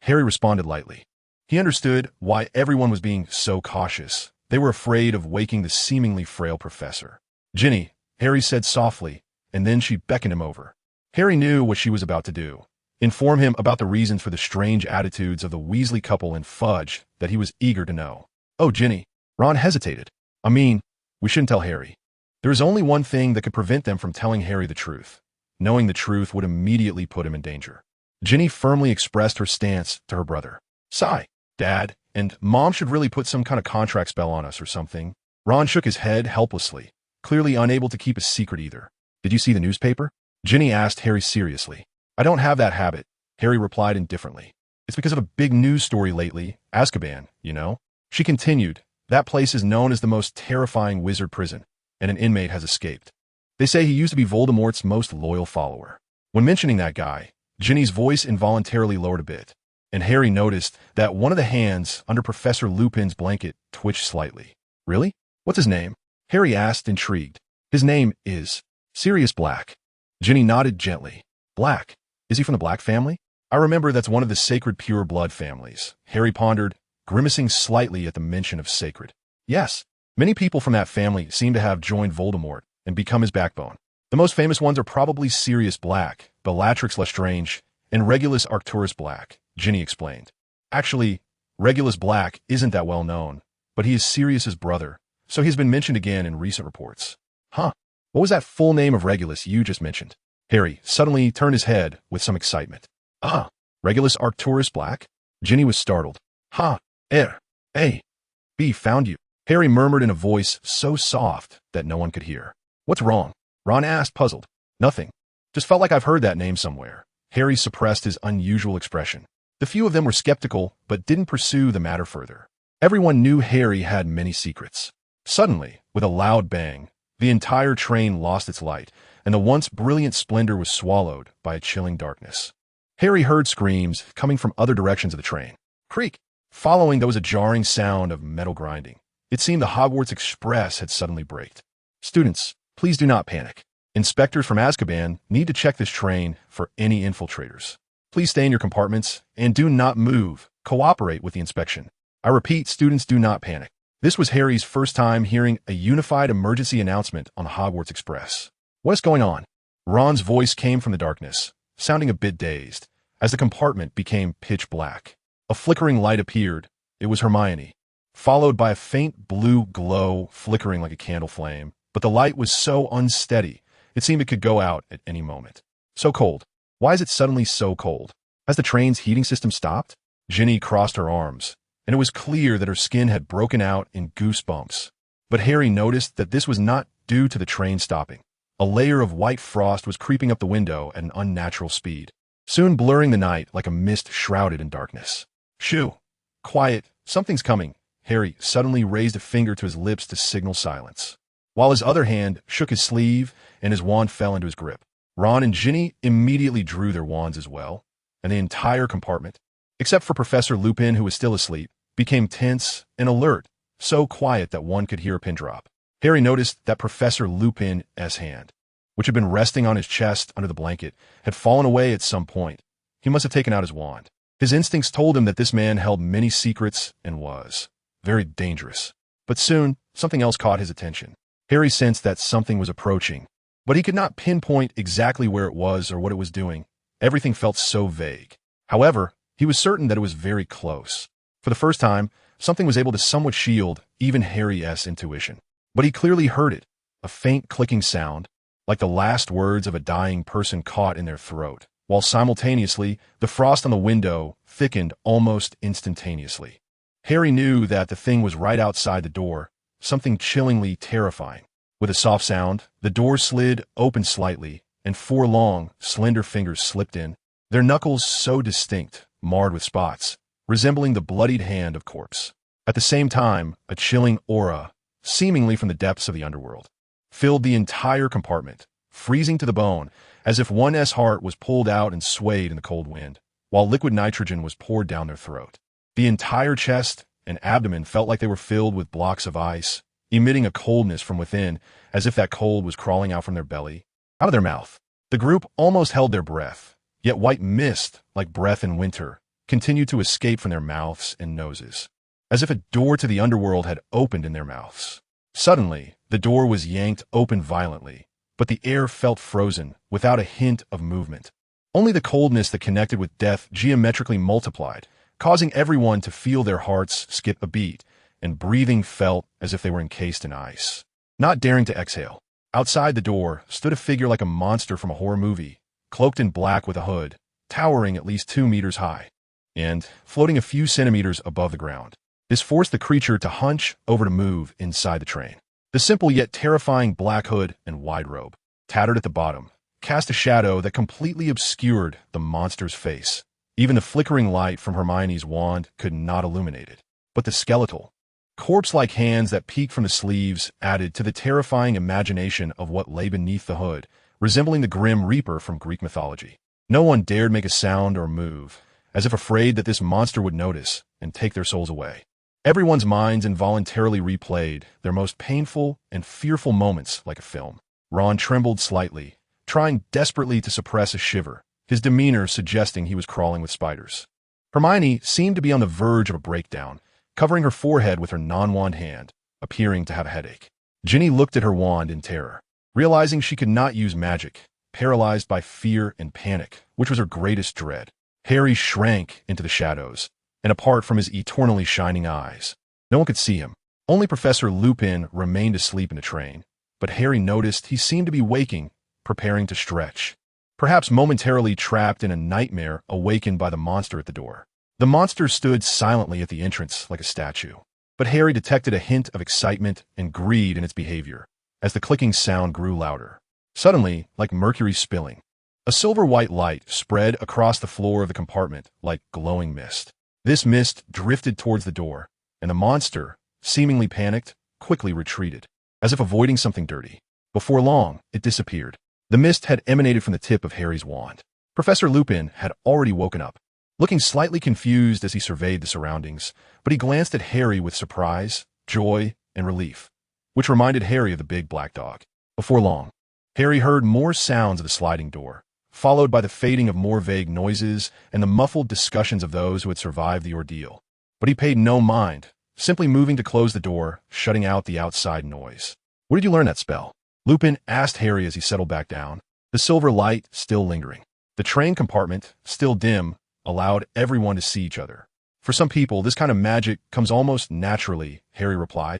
Harry responded lightly. He understood why everyone was being so cautious. They were afraid of waking the seemingly frail professor. "Ginny," Harry said softly, and then she beckoned him over. Harry knew what she was about to do. Inform him about the reasons for the strange attitudes of the Weasley couple and Fudge that he was eager to know. Oh, Ginny. Ron hesitated. I mean, we shouldn't tell Harry. There is only one thing that could prevent them from telling Harry the truth. Knowing the truth would immediately put him in danger. Ginny firmly expressed her stance to her brother. Sigh. Dad, and Mom should really put some kind of contract spell on us or something. Ron shook his head helplessly, clearly unable to keep a secret either. Did you see the newspaper? Ginny asked Harry seriously. I don't have that habit, Harry replied indifferently. It's because of a big news story lately, Azkaban, you know? She continued, that place is known as the most terrifying wizard prison, and an inmate has escaped. They say he used to be Voldemort's most loyal follower. When mentioning that guy, Ginny's voice involuntarily lowered a bit, and Harry noticed that one of the hands under Professor Lupin's blanket twitched slightly. Really? What's his name? Harry asked, intrigued. His name is Sirius Black. Ginny nodded gently. Black? Is he from the Black family? I remember that's one of the sacred pure blood families. Harry pondered, grimacing slightly at the mention of sacred. Yes, many people from that family seem to have joined Voldemort and become his backbone. The most famous ones are probably Sirius Black, Bellatrix Lestrange, and Regulus Arcturus Black, Ginny explained. Actually, Regulus Black isn't that well known, but he is Sirius's brother, so he's been mentioned again in recent reports. Huh, what was that full name of Regulus you just mentioned? Harry suddenly turned his head with some excitement. Ah, Regulus Arcturus Black? Ginny was startled. Ha, B found you. Harry murmured in a voice so soft that no one could hear. What's wrong? Ron asked, puzzled. Nothing. Just felt like I've heard that name somewhere. Harry suppressed his unusual expression. The few of them were skeptical, but didn't pursue the matter further. Everyone knew Harry had many secrets. Suddenly, with a loud bang, the entire train lost its light, and the once brilliant splendor was swallowed by a chilling darkness. Harry heard screams coming from other directions of the train. Creak! Following, there was a jarring sound of metal grinding. It seemed the Hogwarts Express had suddenly braked. Students, please do not panic. Inspectors from Azkaban need to check this train for any infiltrators. Please stay in your compartments and do not move. Cooperate with the inspection. I repeat, students, do not panic. This was Harry's first time hearing a unified emergency announcement on the Hogwarts Express. What is going on? Ron's voice came from the darkness, sounding a bit dazed, as the compartment became pitch black. A flickering light appeared. It was Hermione, followed by a faint blue glow flickering like a candle flame, but the light was so unsteady, it seemed it could go out at any moment. So cold. Why is it suddenly so cold? Has the train's heating system stopped? Ginny crossed her arms, and it was clear that her skin had broken out in goosebumps. But Harry noticed that this was not due to the train stopping. A layer of white frost was creeping up the window at an unnatural speed, soon blurring the night like a mist shrouded in darkness. Shoo! Quiet, something's coming. Harry suddenly raised a finger to his lips to signal silence, while his other hand shook his sleeve and his wand fell into his grip. Ron and Ginny immediately drew their wands as well, and the entire compartment, except for Professor Lupin, who was still asleep, became tense and alert, so quiet that one could hear a pin drop. Harry noticed that Professor Lupin's hand, which had been resting on his chest under the blanket, had fallen away at some point. He must have taken out his wand. His instincts told him that this man held many secrets and was very dangerous. But soon, something else caught his attention. Harry sensed that something was approaching, but he could not pinpoint exactly where it was or what it was doing. Everything felt so vague. However, he was certain that it was very close. For the first time, something was able to somewhat shield even Harry's intuition. But he clearly heard it, a faint clicking sound, like the last words of a dying person caught in their throat, while simultaneously the frost on the window thickened almost instantaneously. Harry knew that the thing was right outside the door, something chillingly terrifying. With a soft sound, the door slid open slightly, and 4 long, slender fingers slipped in, their knuckles so distinct, marred with spots, resembling the bloodied hand of corpse. At the same time, a chilling aura, seemingly from the depths of the underworld, filled the entire compartment, freezing to the bone, as if one's heart was pulled out and swayed in the cold wind, while liquid nitrogen was poured down their throat. The entire chest and abdomen felt like they were filled with blocks of ice, emitting a coldness from within, as if that cold was crawling out from their belly, out of their mouth. The group almost held their breath, yet white mist, like breath in winter, continued to escape from their mouths and noses, as if a door to the underworld had opened in their mouths. Suddenly, the door was yanked open violently, but the air felt frozen, without a hint of movement. Only the coldness that connected with death geometrically multiplied, causing everyone to feel their hearts skip a beat, and breathing felt as if they were encased in ice. Not daring to exhale, outside the door stood a figure like a monster from a horror movie, cloaked in black with a hood, towering at least 2 meters high, and floating a few centimeters above the ground. This forced the creature to hunch over to move inside the train. The simple yet terrifying black hood and wide robe, tattered at the bottom, cast a shadow that completely obscured the monster's face. Even the flickering light from Hermione's wand could not illuminate it. But the skeletal, corpse-like hands that peeked from the sleeves added to the terrifying imagination of what lay beneath the hood, resembling the grim reaper from Greek mythology. No one dared make a sound or move, as if afraid that this monster would notice and take their souls away. Everyone's minds involuntarily replayed their most painful and fearful moments like a film. Ron trembled slightly, trying desperately to suppress a shiver, his demeanor suggesting he was crawling with spiders. Hermione seemed to be on the verge of a breakdown, covering her forehead with her non-wand hand, appearing to have a headache. Ginny looked at her wand in terror, realizing she could not use magic, paralyzed by fear and panic, which was her greatest dread. Harry shrank into the shadows, and apart from his eternally shining eyes. No one could see him. Only Professor Lupin remained asleep in the train, but Harry noticed he seemed to be waking, preparing to stretch, perhaps momentarily trapped in a nightmare awakened by the monster at the door. The monster stood silently at the entrance like a statue, but Harry detected a hint of excitement and greed in its behavior as the clicking sound grew louder. Suddenly, like mercury spilling, a silver-white light spread across the floor of the compartment like glowing mist. This mist drifted towards the door, and the monster, seemingly panicked, quickly retreated, as if avoiding something dirty. Before long, it disappeared. The mist had emanated from the tip of Harry's wand. Professor Lupin had already woken up, looking slightly confused as he surveyed the surroundings, but he glanced at Harry with surprise, joy, and relief, which reminded Harry of the big black dog. Before long, Harry heard more sounds of the sliding door, followed by the fading of more vague noises and the muffled discussions of those who had survived the ordeal. But he paid no mind, simply moving to close the door, shutting out the outside noise. "Where did you learn that spell?" Lupin asked Harry as he settled back down, the silver light still lingering. The train compartment, still dim, allowed everyone to see each other. "For some people, this kind of magic comes almost naturally," Harry replied.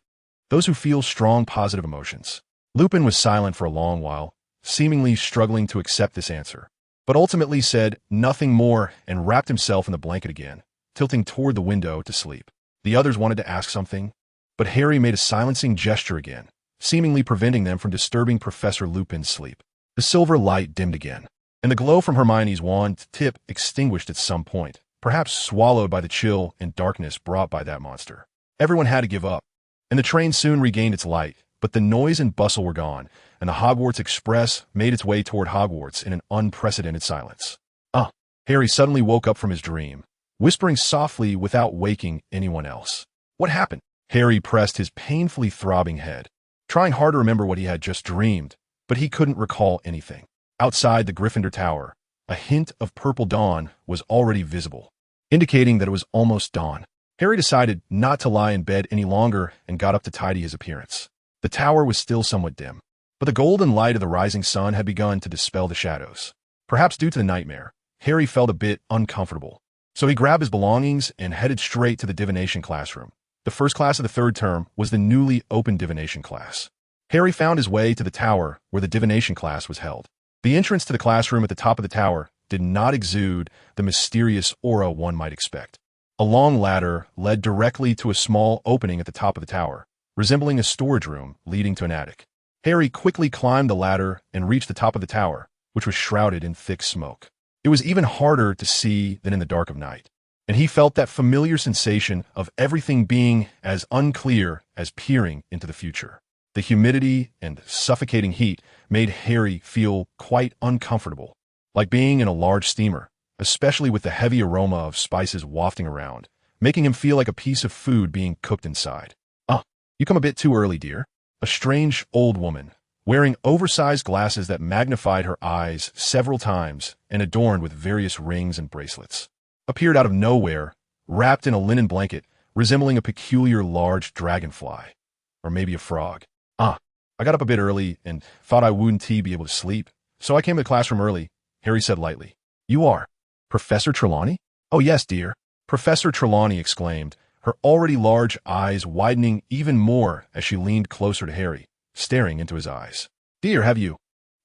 "Those who feel strong positive emotions." Lupin was silent for a long while, seemingly struggling to accept this answer, but ultimately said nothing more and wrapped himself in the blanket again, tilting toward the window to sleep. The others wanted to ask something, but Harry made a silencing gesture again, seemingly preventing them from disturbing Professor Lupin's sleep. The silver light dimmed again, and the glow from Hermione's wand tip extinguished at some point, perhaps swallowed by the chill and darkness brought by that monster. Everyone had to give up, and the train soon regained its light, but the noise and bustle were gone, and the Hogwarts Express made its way toward Hogwarts in an unprecedented silence. Harry suddenly woke up from his dream, whispering softly without waking anyone else. "What happened?" Harry pressed his painfully throbbing head, trying hard to remember what he had just dreamed, but he couldn't recall anything. Outside the Gryffindor Tower, a hint of purple dawn was already visible, indicating that it was almost dawn. Harry decided not to lie in bed any longer and got up to tidy his appearance. The tower was still somewhat dim, but the golden light of the rising sun had begun to dispel the shadows. Perhaps due to the nightmare, Harry felt a bit uncomfortable, so he grabbed his belongings and headed straight to the divination classroom. The first class of the third term was the newly opened divination class. Harry found his way to the tower where the divination class was held. The entrance to the classroom at the top of the tower did not exude the mysterious aura one might expect. A long ladder led directly to a small opening at the top of the tower, resembling a storage room leading to an attic. Harry quickly climbed the ladder and reached the top of the tower, which was shrouded in thick smoke. It was even harder to see than in the dark of night, and he felt that familiar sensation of everything being as unclear as peering into the future. The humidity and suffocating heat made Harry feel quite uncomfortable, like being in a large steamer, especially with the heavy aroma of spices wafting around, making him feel like a piece of food being cooked inside. "You come a bit too early, dear." A strange old woman, wearing oversized glasses that magnified her eyes several times and adorned with various rings and bracelets, appeared out of nowhere, wrapped in a linen blanket resembling a peculiar large dragonfly, or maybe a frog. I got up a bit early and thought I wouldn't be able to sleep, so I came to the classroom early, Harry said lightly. You are Professor Trelawney? Oh yes, dear, Professor Trelawney exclaimed, her already large eyes widening even more as she leaned closer to Harry, staring into his eyes. Dear, have you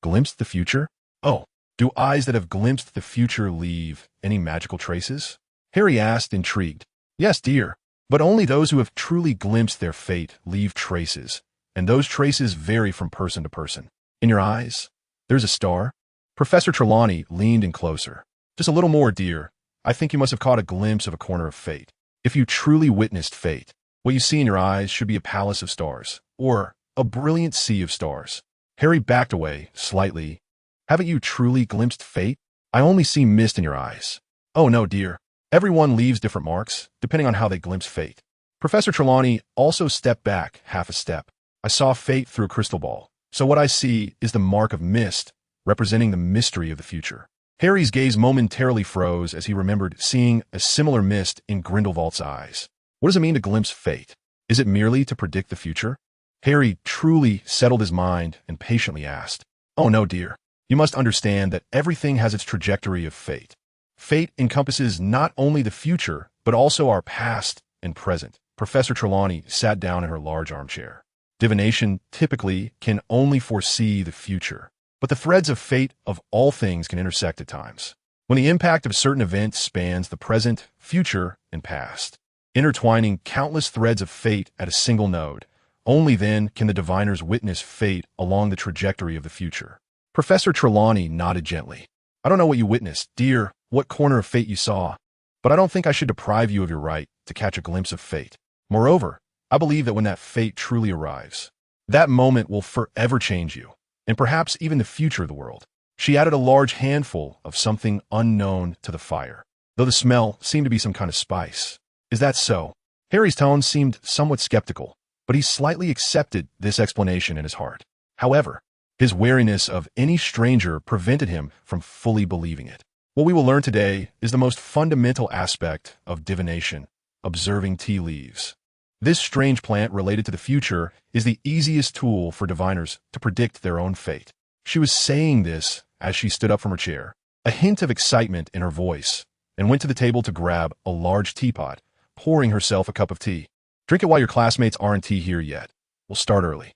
glimpsed the future? Oh, do eyes that have glimpsed the future leave any magical traces? Harry asked, intrigued. Yes, dear, but only those who have truly glimpsed their fate leave traces, and those traces vary from person to person. In your eyes, there's a star? Professor Trelawney leaned in closer. Just a little more, dear. I think you must have caught a glimpse of a corner of fate. If you truly witnessed fate, what you see in your eyes should be a palace of stars, or a brilliant sea of stars. Harry backed away, slightly. Haven't you truly glimpsed fate? I only see mist in your eyes. Oh no, dear. Everyone leaves different marks, depending on how they glimpse fate. Professor Trelawney also stepped back half a step. I saw fate through a crystal ball, so what I see is the mark of mist, representing the mystery of the future. Harry's gaze momentarily froze as he remembered seeing a similar mist in Grindelwald's eyes. What does it mean to glimpse fate? Is it merely to predict the future? Harry truly settled his mind and patiently asked, Oh no, dear. You must understand that everything has its trajectory of fate. Fate encompasses not only the future, but also our past and present. Professor Trelawney sat down in her large armchair. Divination typically can only foresee the future, but the threads of fate of all things can intersect at times. When the impact of certain events spans the present, future, and past, intertwining countless threads of fate at a single node, only then can the diviners witness fate along the trajectory of the future. Professor Trelawney nodded gently. I don't know what you witnessed, dear, what corner of fate you saw, but I don't think I should deprive you of your right to catch a glimpse of fate. Moreover, I believe that when that fate truly arrives, that moment will forever change you, and perhaps even the future of the world. She added a large handful of something unknown to the fire, though the smell seemed to be some kind of spice. Is that so? Harry's tone seemed somewhat skeptical, but he slightly accepted this explanation in his heart. However, his wariness of any stranger prevented him from fully believing it. What we will learn today is the most fundamental aspect of divination, observing tea leaves. This strange plant related to the future is the easiest tool for diviners to predict their own fate. She was saying this as she stood up from her chair, a hint of excitement in her voice, and went to the table to grab a large teapot, pouring herself a cup of tea. Drink it while your classmates aren't here yet. We'll start early.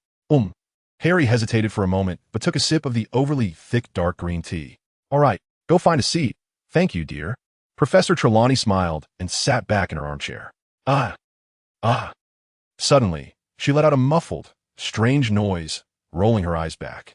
Harry hesitated for a moment, but took a sip of the overly thick dark green tea. All right, go find a seat. Thank you, dear. Professor Trelawney smiled and sat back in her armchair. Suddenly, she let out a muffled, strange noise, rolling her eyes back.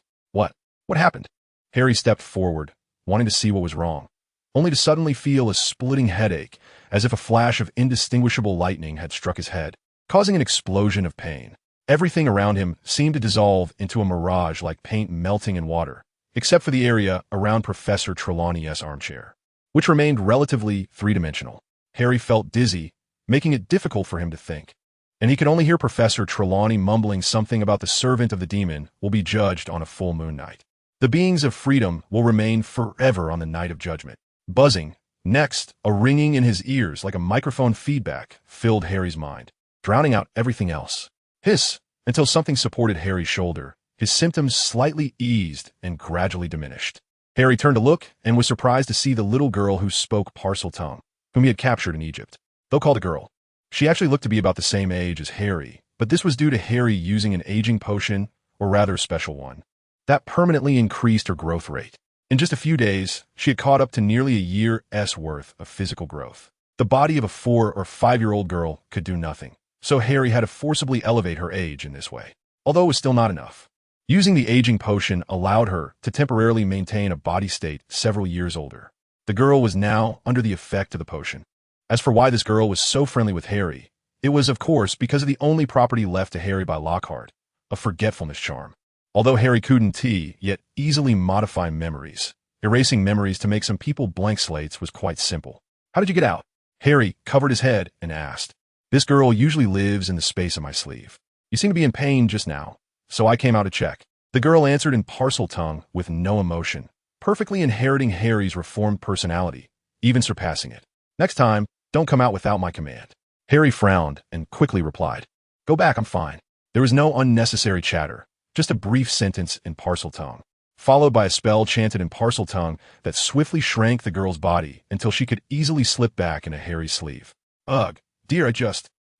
What happened? Harry stepped forward, wanting to see what was wrong, only to suddenly feel a splitting headache, as if a flash of indistinguishable lightning had struck his head, causing an explosion of pain. Everything around him seemed to dissolve into a mirage like paint melting in water, except for the area around Professor Trelawney's armchair, which remained relatively three-dimensional. Harry felt dizzy, making it difficult for him to think, and he could only hear Professor Trelawney mumbling something about the servant of the demon will be judged on a full moon night. The beings of freedom will remain forever on the night of judgment. Buzzing, next, a ringing in his ears like a microphone feedback filled Harry's mind, drowning out everything else. Hiss, until something supported Harry's shoulder. His symptoms slightly eased and gradually diminished. Harry turned to look and was surprised to see the little girl who spoke parcel tongue, whom he had captured in Egypt. Though called a girl, she actually looked to be about the same age as Harry, but this was due to Harry using an aging potion, or rather a special one, that permanently increased her growth rate. In just a few days, she had caught up to nearly a year's worth of physical growth. The body of a 4- or 5-year-old girl could do nothing, so Harry had to forcibly elevate her age in this way, although it was still not enough. Using the aging potion allowed her to temporarily maintain a body state several years older. The girl was now under the effect of the potion. As for why this girl was so friendly with Harry, it was, of course, because of the only property left to Harry by Lockhart, a forgetfulness charm. Although Harry couldn't yet easily modify memories, erasing memories to make some people blank slates was quite simple. How did you get out? Harry covered his head and asked. This girl usually lives in the space of my sleeve. You seem to be in pain just now, so I came out to check. The girl answered in parcel tongue with no emotion, perfectly inheriting Harry's reformed personality, even surpassing it. Next time, don't come out without my command. Harry frowned and quickly replied, Go back, I'm fine. There was no unnecessary chatter, Just a brief sentence in Parseltongue, followed by a spell chanted in Parseltongue that swiftly shrank the girl's body until she could easily slip back into Harry's sleeve. Ugh, dear,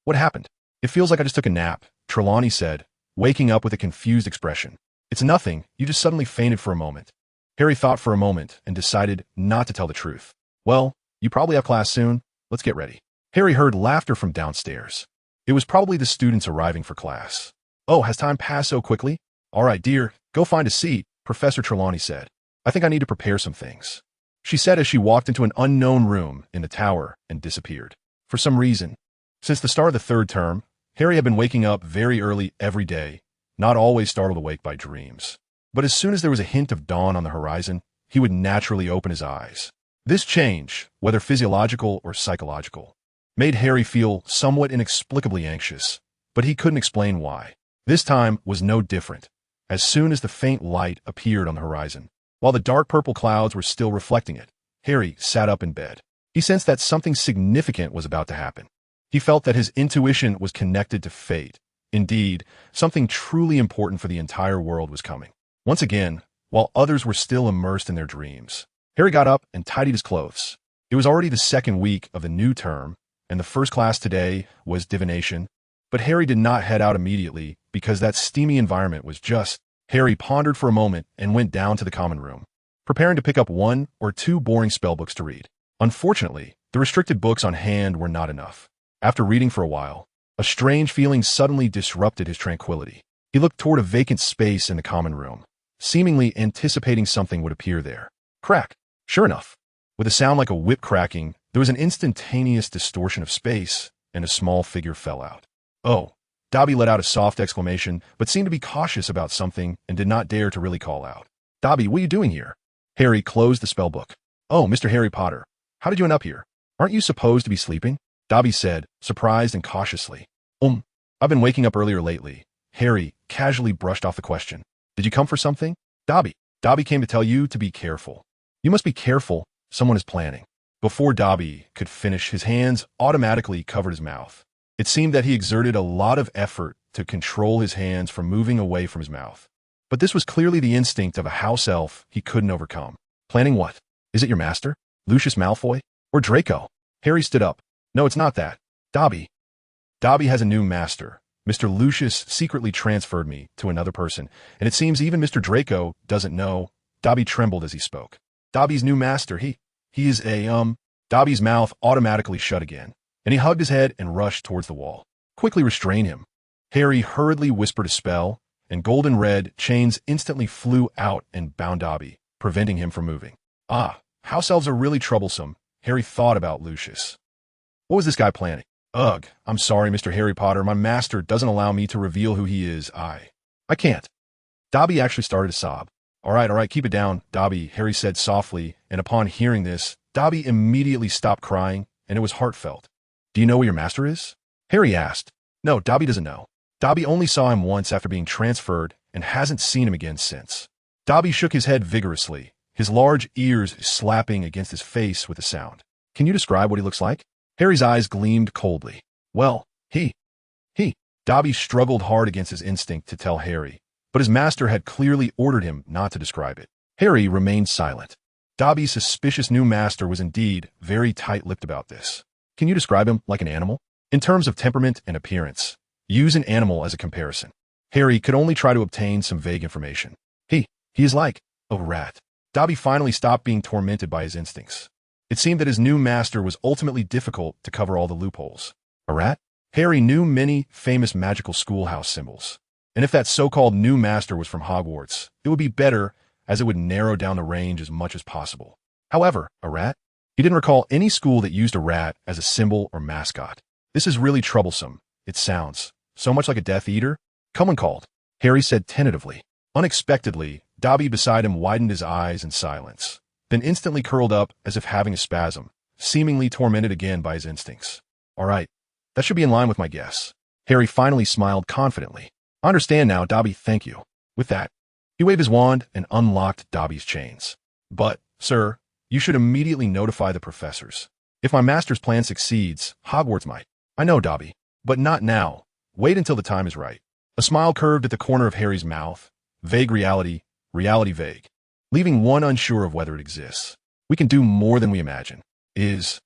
what happened? It feels like I just took a nap, Trelawney said, waking up with a confused expression. It's nothing, you just suddenly fainted for a moment. Harry thought for a moment and decided not to tell the truth. Well, you probably have class soon. Let's get ready. Harry heard laughter from downstairs. It was probably the students arriving for class. Oh, has time passed so quickly? All right, dear, go find a seat, Professor Trelawney said. I think I need to prepare some things. She said as she walked into an unknown room in the tower and disappeared. For some reason, since the start of the third term, Harry had been waking up very early every day, not always startled awake by dreams. But as soon as there was a hint of dawn on the horizon, he would naturally open his eyes. This change, whether physiological or psychological, made Harry feel somewhat inexplicably anxious, but he couldn't explain why. This time was no different. As soon as the faint light appeared on the horizon, while the dark purple clouds were still reflecting it, Harry sat up in bed. He sensed that something significant was about to happen. He felt that his intuition was connected to fate. Indeed, something truly important for the entire world was coming. Once again, while others were still immersed in their dreams, Harry got up and tidied his clothes. It was already the second week of the new term, and the first class today was divination, but Harry did not head out immediately because that steamy environment was just. Harry pondered for a moment and went down to the common room, preparing to pick up one or two boring spellbooks to read. Unfortunately, the restricted books on hand were not enough. After reading for a while, a strange feeling suddenly disrupted his tranquility. He looked toward a vacant space in the common room, seemingly anticipating something would appear there. Crack! Sure enough, with a sound like a whip cracking, there was an instantaneous distortion of space, and a small figure fell out. Oh! Dobby let out a soft exclamation, but seemed to be cautious about something and did not dare to really call out. Dobby, what are you doing here? Harry closed the spellbook. Oh, Mr. Harry Potter, how did you end up here? Aren't you supposed to be sleeping? Dobby said, surprised and cautiously. I've been waking up earlier lately. Harry casually brushed off the question. Did you come for something? Dobby came to tell you to be careful. You must be careful, someone is planning. Before Dobby could finish, his hands automatically covered his mouth. It seemed that he exerted a lot of effort to control his hands from moving away from his mouth. But this was clearly the instinct of a house elf he couldn't overcome. Planning what? Is it your master? Lucius Malfoy? Or Draco? Harry stood up. No, it's not that. Dobby has a new master. Mr. Lucius secretly transferred me to another person, and it seems even Mr. Draco doesn't know. Dobby trembled as he spoke. Dobby's new master, he is a, Dobby's mouth automatically shut again, and he hugged his head and rushed towards the wall. Quickly restrain him. Harry hurriedly whispered a spell, and golden red chains instantly flew out and bound Dobby, preventing him from moving. Ah, house elves are really troublesome. Harry thought about Lucius. What was this guy planning? Ugh, I'm sorry, Mr. Harry Potter. My master doesn't allow me to reveal who he is. I can't. Dobby actually started to sob. All right, keep it down, Dobby, Harry said softly, and upon hearing this, Dobby immediately stopped crying, and it was heartfelt. Do you know where your master is? Harry asked. No, Dobby doesn't know. Dobby only saw him once after being transferred and hasn't seen him again since. Dobby shook his head vigorously, his large ears slapping against his face with a sound. Can you describe what he looks like? Harry's eyes gleamed coldly. Well, he. Dobby struggled hard against his instinct to tell Harry, but his master had clearly ordered him not to describe it. Harry remained silent. Dobby's suspicious new master was indeed very tight-lipped about this. Can you describe him like an animal? In terms of temperament and appearance, use an animal as a comparison. Harry could only try to obtain some vague information. He is like a rat. Dobby finally stopped being tormented by his instincts. It seemed that his new master was ultimately difficult to cover all the loopholes. A rat? Harry knew many famous magical schoolhouse symbols. And if that so-called new master was from Hogwarts, it would be better, as it would narrow down the range as much as possible. However, a rat? He didn't recall any school that used a rat as a symbol or mascot. This is really troublesome. It sounds so much like a Death Eater. Someone called. Harry said tentatively. Unexpectedly, Dobby beside him widened his eyes in silence, then instantly curled up as if having a spasm, seemingly tormented again by his instincts. All right, that should be in line with my guess. Harry finally smiled confidently. I understand now, Dobby, thank you. With that, he waved his wand and unlocked Dobby's chains. But, sir, you should immediately notify the professors. If my master's plan succeeds, Hogwarts might. I know, Dobby, but not now. Wait until the time is right. A smile curved at the corner of Harry's mouth. Vague reality, reality vague. Leaving one unsure of whether it exists. We can do more than we imagine. Is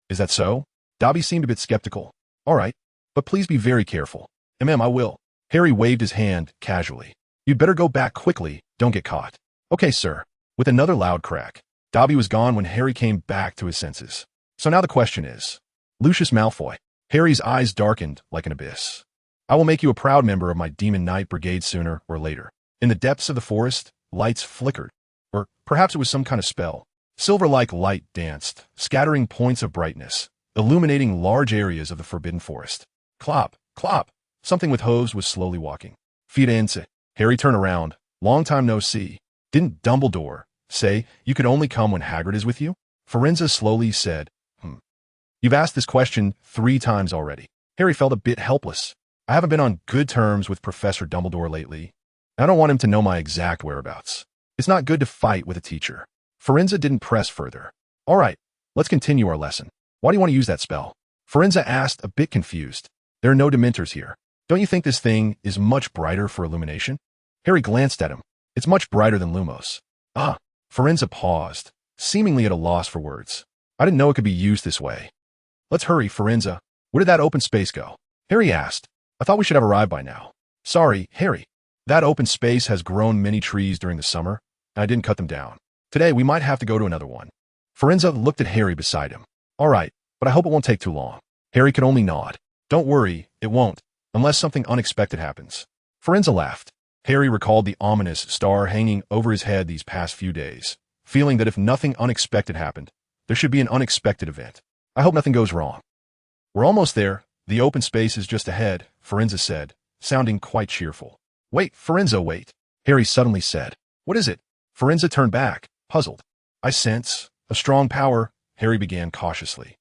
that so? Dobby seemed a bit skeptical. All right, but please be very careful. I will. Harry waved his hand casually. You'd better go back quickly, don't get caught. Okay, sir. With another loud crack, Dobby was gone when Harry came back to his senses. So now the question is, Lucius Malfoy. Harry's eyes darkened like an abyss. I will make you a proud member of my Demon Knight Brigade sooner or later. In the depths of the forest, lights flickered. Or perhaps it was some kind of spell. Silver-like light danced, scattering points of brightness, illuminating large areas of the forbidden forest. Clop, clop. Something with hooves was slowly walking. Firenze. Harry turned around. Long time no see. Didn't Dumbledore say you could only come when Hagrid is with you? Firenze slowly said, You've asked this question 3 times already. Harry felt a bit helpless. I haven't been on good terms with Professor Dumbledore lately. I don't want him to know my exact whereabouts. It's not good to fight with a teacher. Firenze didn't press further. All right, let's continue our lesson. Why do you want to use that spell? Firenze asked, a bit confused. There are no Dementors here. Don't you think this thing is much brighter for illumination? Harry glanced at him. It's much brighter than Lumos. Ah, Firenze paused, seemingly at a loss for words. I didn't know it could be used this way. Let's hurry, Firenze. Where did that open space go? Harry asked. I thought we should have arrived by now. Sorry, Harry. That open space has grown many trees during the summer, and I didn't cut them down. Today, we might have to go to another one. Firenze looked at Harry beside him. All right, but I hope it won't take too long. Harry could only nod. Don't worry, it won't, unless something unexpected happens. Firenze laughed. Harry recalled the ominous star hanging over his head these past few days, feeling that if nothing unexpected happened, there should be an unexpected event. I hope nothing goes wrong. We're almost there. The open space is just ahead, Firenze said, sounding quite cheerful. Wait, Firenze, wait, Harry suddenly said. What is it? Firenze turned back, puzzled. I sense a strong power, Harry began cautiously.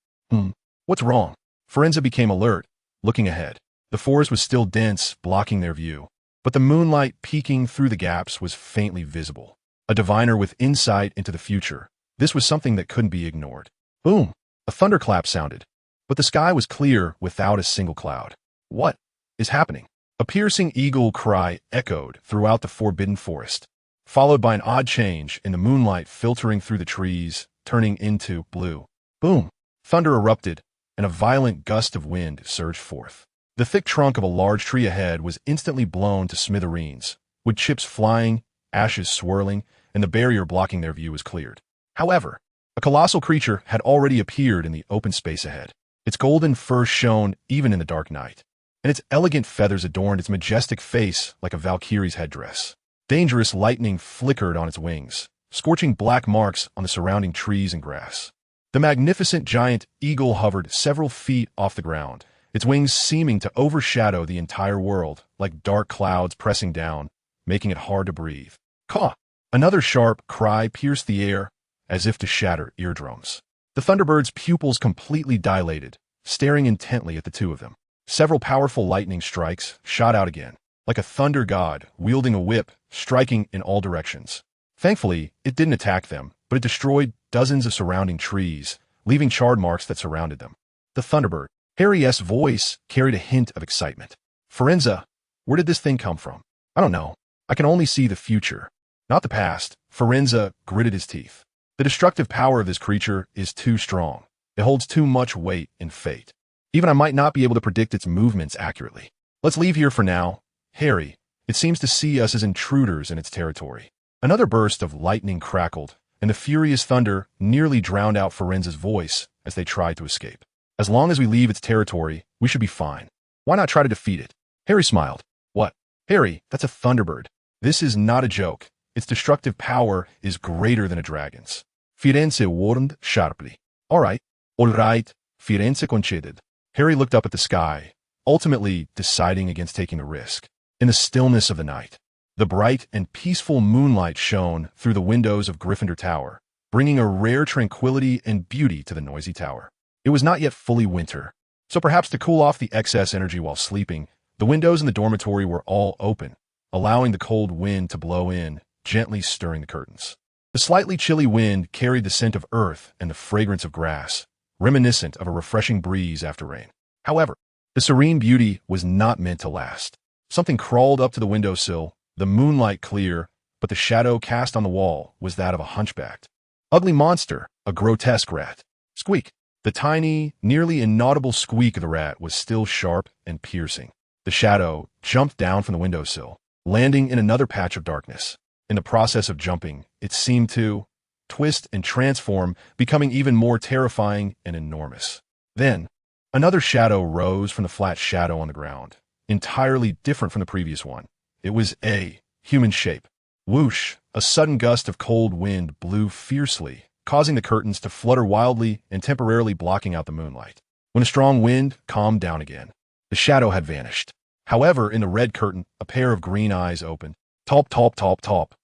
What's wrong? Firenze became alert, looking ahead. The forest was still dense, blocking their view, but the moonlight peeking through the gaps was faintly visible. A diviner with insight into the future. This was something that couldn't be ignored. Boom! A thunderclap sounded, but the sky was clear without a single cloud. What is happening? A piercing eagle cry echoed throughout the forbidden forest, followed by an odd change in the moonlight filtering through the trees, turning into blue. Boom! Thunder erupted, and a violent gust of wind surged forth. The thick trunk of a large tree ahead was instantly blown to smithereens, with chips flying, ashes swirling, and the barrier blocking their view was cleared. However, a colossal creature had already appeared in the open space ahead. Its golden fur shone even in the dark night, and its elegant feathers adorned its majestic face like a Valkyrie's headdress. Dangerous lightning flickered on its wings, scorching black marks on the surrounding trees and grass. The magnificent giant eagle hovered several feet off the ground, its wings seeming to overshadow the entire world like dark clouds pressing down, making it hard to breathe. Caw! Another sharp cry pierced the air, as if to shatter eardrums. The Thunderbird's pupils completely dilated, staring intently at the two of them. Several powerful lightning strikes shot out again, like a thunder god wielding a whip, striking in all directions. Thankfully, it didn't attack them, but it destroyed dozens of surrounding trees, leaving charred marks that surrounded them. The Thunderbird. Harry's voice carried a hint of excitement. Firenze, where did this thing come from? I don't know. I can only see the future, not the past. Firenze gritted his teeth. The destructive power of this creature is too strong. It holds too much weight and fate. Even I might not be able to predict its movements accurately. Let's leave here for now. Harry, it seems to see us as intruders in its territory. Another burst of lightning crackled, and the furious thunder nearly drowned out Firenze's voice as they tried to escape. As long as we leave its territory, we should be fine. Why not try to defeat it? Harry smiled. What? Harry, that's a Thunderbird. This is not a joke. Its destructive power is greater than a dragon's. Firenze warned sharply. All right, Firenze conceded. Harry looked up at the sky, ultimately deciding against taking the risk. In the stillness of the night, the bright and peaceful moonlight shone through the windows of Gryffindor Tower, bringing a rare tranquility and beauty to the noisy tower. It was not yet fully winter, so perhaps to cool off the excess energy while sleeping, the windows in the dormitory were all open, allowing the cold wind to blow in, gently stirring the curtains. The slightly chilly wind carried the scent of earth and the fragrance of grass, reminiscent of a refreshing breeze after rain. However, the serene beauty was not meant to last. Something crawled up to the windowsill, the moonlight clear, but the shadow cast on the wall was that of a hunchbacked, ugly monster, a grotesque rat. Squeak! The tiny, nearly inaudible squeak of the rat was still sharp and piercing. The shadow jumped down from the windowsill, landing in another patch of darkness. In the process of jumping, it seemed to twist and transform, becoming even more terrifying and enormous. Then, another shadow rose from the flat shadow on the ground, entirely different from the previous one. It was a human shape. Whoosh! A sudden gust of cold wind blew fiercely, causing the curtains to flutter wildly and temporarily blocking out the moonlight. When a strong wind calmed down again, the shadow had vanished. However, in the red curtain, a pair of green eyes opened. Top, top, top, top.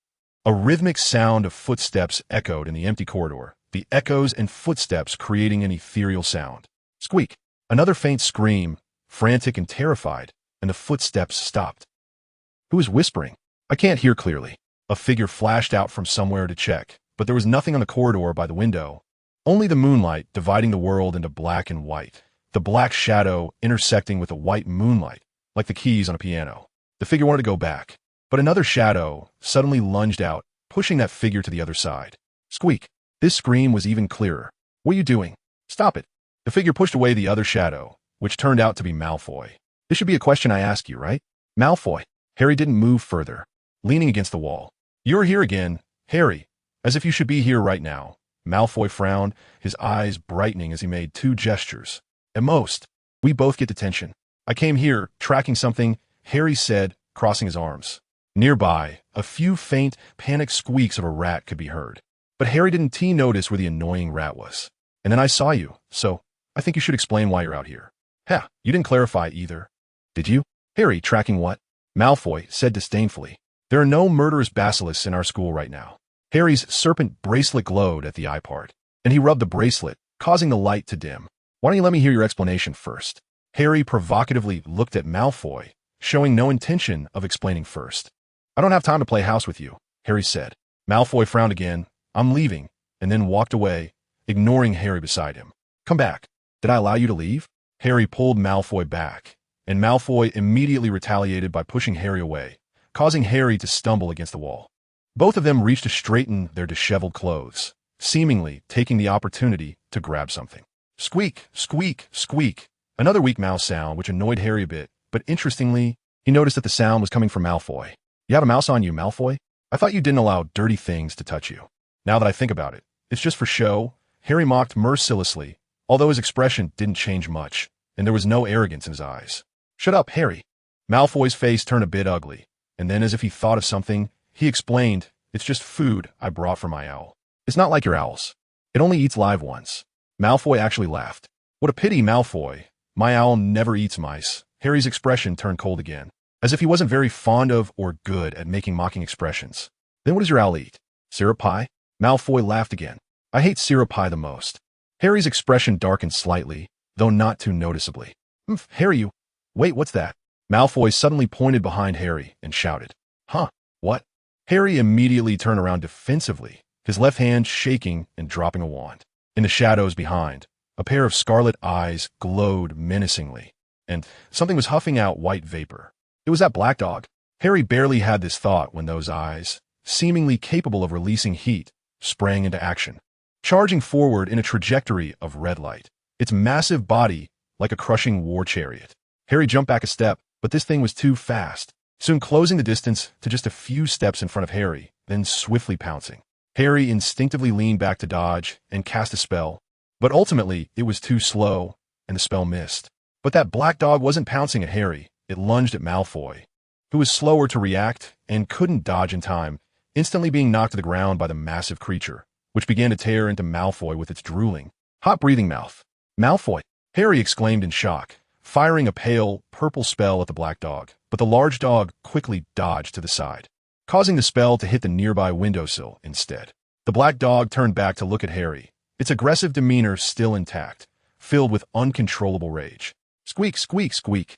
A rhythmic sound of footsteps echoed in the empty corridor, the echoes and footsteps creating an ethereal sound. Squeak! Another faint scream, frantic and terrified, and the footsteps stopped. Who is whispering? I can't hear clearly. A figure flashed out from somewhere to check, but there was nothing on the corridor by the window. Only the moonlight dividing the world into black and white, the black shadow intersecting with the white moonlight, like the keys on a piano. The figure wanted to go back, but another shadow suddenly lunged out, pushing that figure to the other side. Squeak! This scream was even clearer. What are you doing? Stop it! The figure pushed away the other shadow, which turned out to be Malfoy. This should be a question I ask you, right? Malfoy. Harry didn't move further, leaning against the wall. You're here again, Harry, as if you should be here right now. Malfoy frowned, his eyes brightening as he made two gestures. At most, we both get detention. I came here, tracking something, Harry said, crossing his arms. Nearby, a few faint, panicked squeaks of a rat could be heard. But Harry didn't notice where the annoying rat was. And then I saw you, so I think you should explain why you're out here. Ha, you didn't clarify either. Did you? Harry, tracking what? Malfoy said disdainfully. There are no murderous basilisks in our school right now. Harry's serpent bracelet glowed at the eye part, and he rubbed the bracelet, causing the light to dim. Why don't you let me hear your explanation first? Harry provocatively looked at Malfoy, showing no intention of explaining first. I don't have time to play house with you, Harry said. Malfoy frowned again. I'm leaving, and then walked away, ignoring Harry beside him. Come back. Did I allow you to leave? Harry pulled Malfoy back, and Malfoy immediately retaliated by pushing Harry away, causing Harry to stumble against the wall. Both of them reached to straighten their disheveled clothes, seemingly taking the opportunity to grab something. Squeak, squeak, squeak. Another weak mouse sound which annoyed Harry a bit, but interestingly, he noticed that the sound was coming from Malfoy. You have a mouse on you, Malfoy? I thought you didn't allow dirty things to touch you. Now that I think about it, it's just for show. Harry mocked mercilessly, although his expression didn't change much, and there was no arrogance in his eyes. Shut up, Harry. Malfoy's face turned a bit ugly, and then as if he thought of something, he explained, it's just food I brought for my owl. It's not like your owls. It only eats live ones. Malfoy actually laughed. What a pity, Malfoy. My owl never eats mice. Harry's expression turned cold again, as if he wasn't very fond of or good at making mocking expressions. Then what does your owl eat? Syrup pie? Malfoy laughed again. I hate syrup pie the most. Harry's expression darkened slightly, though not too noticeably. Harry, you... Wait, what's that? Malfoy suddenly pointed behind Harry and shouted. Huh, what? Harry immediately turned around defensively, his left hand shaking and dropping a wand. In the shadows behind, a pair of scarlet eyes glowed menacingly, and something was huffing out white vapor. It was that black dog. Harry barely had this thought when those eyes, seemingly capable of releasing heat, sprang into action, charging forward in a trajectory of red light, its massive body like a crushing war chariot. Harry jumped back a step, but this thing was too fast, soon closing the distance to just a few steps in front of Harry, then swiftly pouncing. Harry instinctively leaned back to dodge and cast a spell, but ultimately it was too slow, and the spell missed. But that black dog wasn't pouncing at Harry, it lunged at Malfoy, who was slower to react and couldn't dodge in time, instantly being knocked to the ground by the massive creature, which began to tear into Malfoy with its drooling, hot-breathing mouth. Malfoy! Harry exclaimed in shock, firing a pale, purple spell at the black dog, but the large dog quickly dodged to the side, causing the spell to hit the nearby windowsill instead. The black dog turned back to look at Harry, its aggressive demeanor still intact, filled with uncontrollable rage. Squeak, squeak, squeak.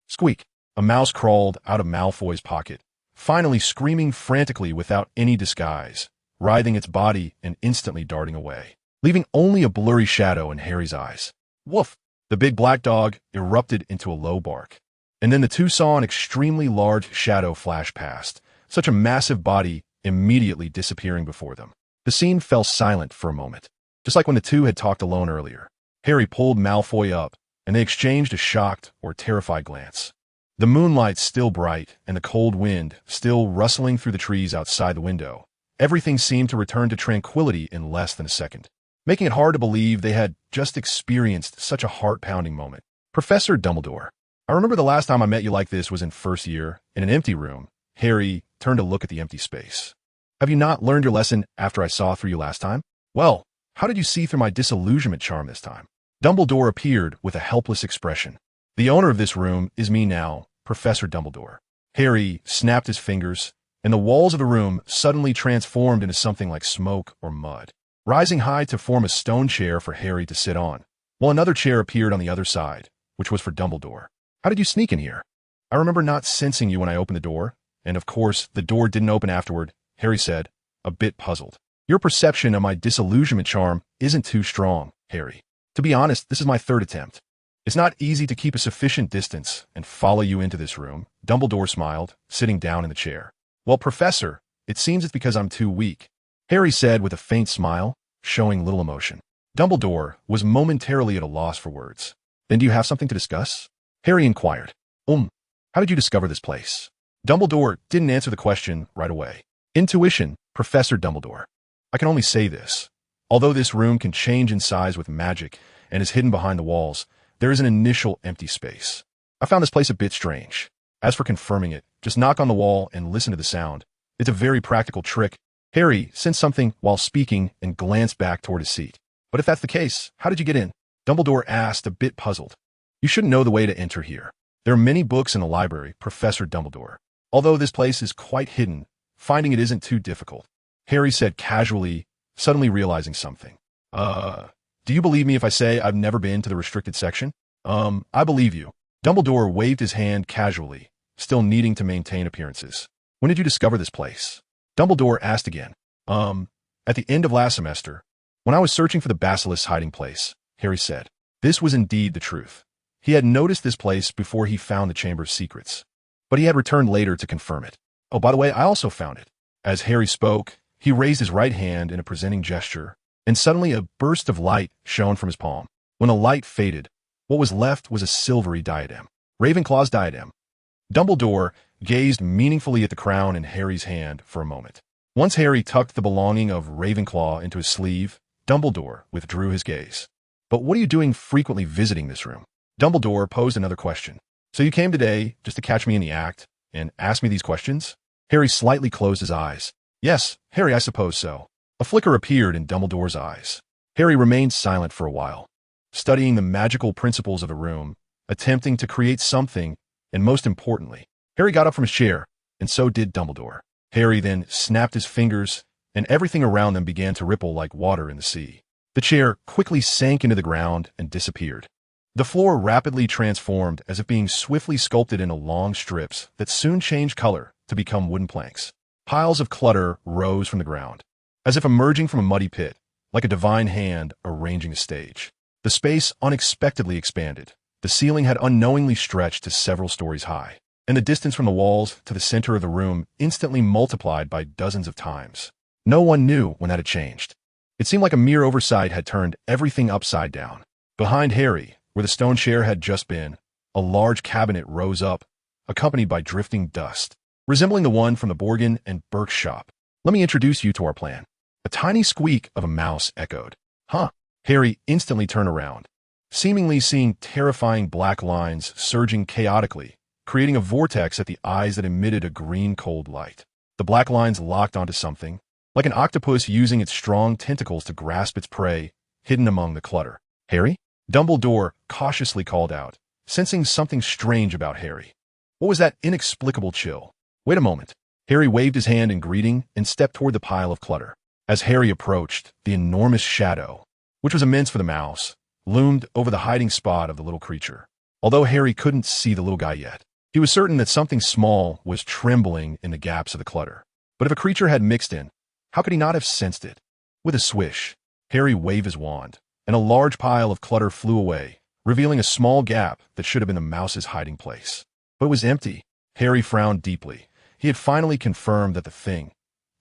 Squeak. A mouse crawled out of Malfoy's pocket, finally screaming frantically without any disguise, writhing its body and instantly darting away, leaving only a blurry shadow in Harry's eyes. Woof! The big black dog erupted into a low bark, And then the two saw an extremely large shadow flash past, such a massive body immediately disappearing before them. The scene fell silent for a moment, just like when the two had talked alone earlier. Harry pulled Malfoy up, and they exchanged a shocked or terrified glance. The moonlight still bright, and the cold wind still rustling through the trees outside the window. Everything seemed to return to tranquility in less than a second, making it hard to believe they had just experienced such a heart-pounding moment. Professor Dumbledore, I remember the last time I met you like this was in first year, in an empty room. Harry turned to look at the empty space. Have you not learned your lesson after I saw through you last time? Well, how did you see through my disillusionment charm this time? Dumbledore appeared with a helpless expression. The owner of this room is me now, Professor Dumbledore. Harry snapped his fingers, and the walls of the room suddenly transformed into something like smoke or mud, rising high to form a stone chair for Harry to sit on, while another chair appeared on the other side, which was for Dumbledore. How did you sneak in here? I remember not sensing you when I opened the door, and of course, the door didn't open afterward, Harry said, a bit puzzled. Your perception of my disillusionment charm isn't too strong, Harry. To be honest, this is my third attempt. It's not easy to keep a sufficient distance and follow you into this room. Dumbledore smiled, sitting down in the chair. Well, Professor, it seems it's because I'm too weak, Harry said with a faint smile, showing little emotion. Dumbledore was momentarily at a loss for words. Then do you have something to discuss? Harry inquired. How did you discover this place? Dumbledore didn't answer the question right away. Intuition, Professor Dumbledore. I can only say this. Although this room can change in size with magic and is hidden behind the walls, there is an initial empty space. I found this place a bit strange. As for confirming it, just knock on the wall and listen to the sound. It's a very practical trick. Harry sensed something while speaking and glanced back toward his seat. But if that's the case, how did you get in? Dumbledore asked, a bit puzzled. You shouldn't know the way to enter here. There are many books in the library, Professor Dumbledore. Although this place is quite hidden, finding it isn't too difficult. Harry said casually, suddenly realizing something. Do you believe me if I say I've never been to the restricted section? I believe you. Dumbledore waved his hand casually, still needing to maintain appearances. When did you discover this place? Dumbledore asked again. At the end of last semester, when I was searching for the basilisk's hiding place, Harry said. This was indeed the truth. He had noticed this place before he found the Chamber's secrets, but he had returned later to confirm it. Oh, by the way, I also found it. As Harry spoke, he raised his right hand in a presenting gesture, and suddenly a burst of light shone from his palm. When the light faded, what was left was a silvery diadem. Ravenclaw's diadem. Dumbledore gazed meaningfully at the crown in Harry's hand for a moment. Once Harry tucked the belonging of Ravenclaw into his sleeve, Dumbledore withdrew his gaze. But what are you doing frequently visiting this room? Dumbledore posed another question. So you came today just to catch me in the act and ask me these questions? Harry slightly closed his eyes. Yes, Harry, I suppose so. A flicker appeared in Dumbledore's eyes. Harry remained silent for a while, studying the magical principles of the room, attempting to create something, and most importantly, Harry got up from his chair, and so did Dumbledore. Harry then snapped his fingers, and everything around them began to ripple like water in the sea. The chair quickly sank into the ground and disappeared. The floor rapidly transformed as if being swiftly sculpted into long strips that soon changed color to become wooden planks. Piles of clutter rose from the ground, as if emerging from a muddy pit, like a divine hand arranging a stage. The space unexpectedly expanded. The ceiling had unknowingly stretched to several stories high, and the distance from the walls to the center of the room instantly multiplied by dozens of times. No one knew when that had changed. It seemed like a mere oversight had turned everything upside down. Behind Harry, where the stone chair had just been, a large cabinet rose up, accompanied by drifting dust, resembling the one from the Borgin and Burke's shop. Let me introduce you to our plan. A tiny squeak of a mouse echoed. Huh. Harry instantly turned around, seemingly seeing terrifying black lines surging chaotically, creating a vortex at the eyes that emitted a green cold light. The black lines locked onto something, like an octopus using its strong tentacles to grasp its prey, hidden among the clutter. Harry? Dumbledore cautiously called out, sensing something strange about Harry. What was that inexplicable chill? Wait a moment. Harry waved his hand in greeting and stepped toward the pile of clutter. As Harry approached, the enormous shadow, which was immense for the mouse, loomed over the hiding spot of the little creature. Although Harry couldn't see the little guy yet, he was certain that something small was trembling in the gaps of the clutter. But if a creature had mixed in, how could he not have sensed it? With a swish, Harry waved his wand, and a large pile of clutter flew away, revealing a small gap that should have been the mouse's hiding place. but it was empty. Harry frowned deeply. He had finally confirmed that the thing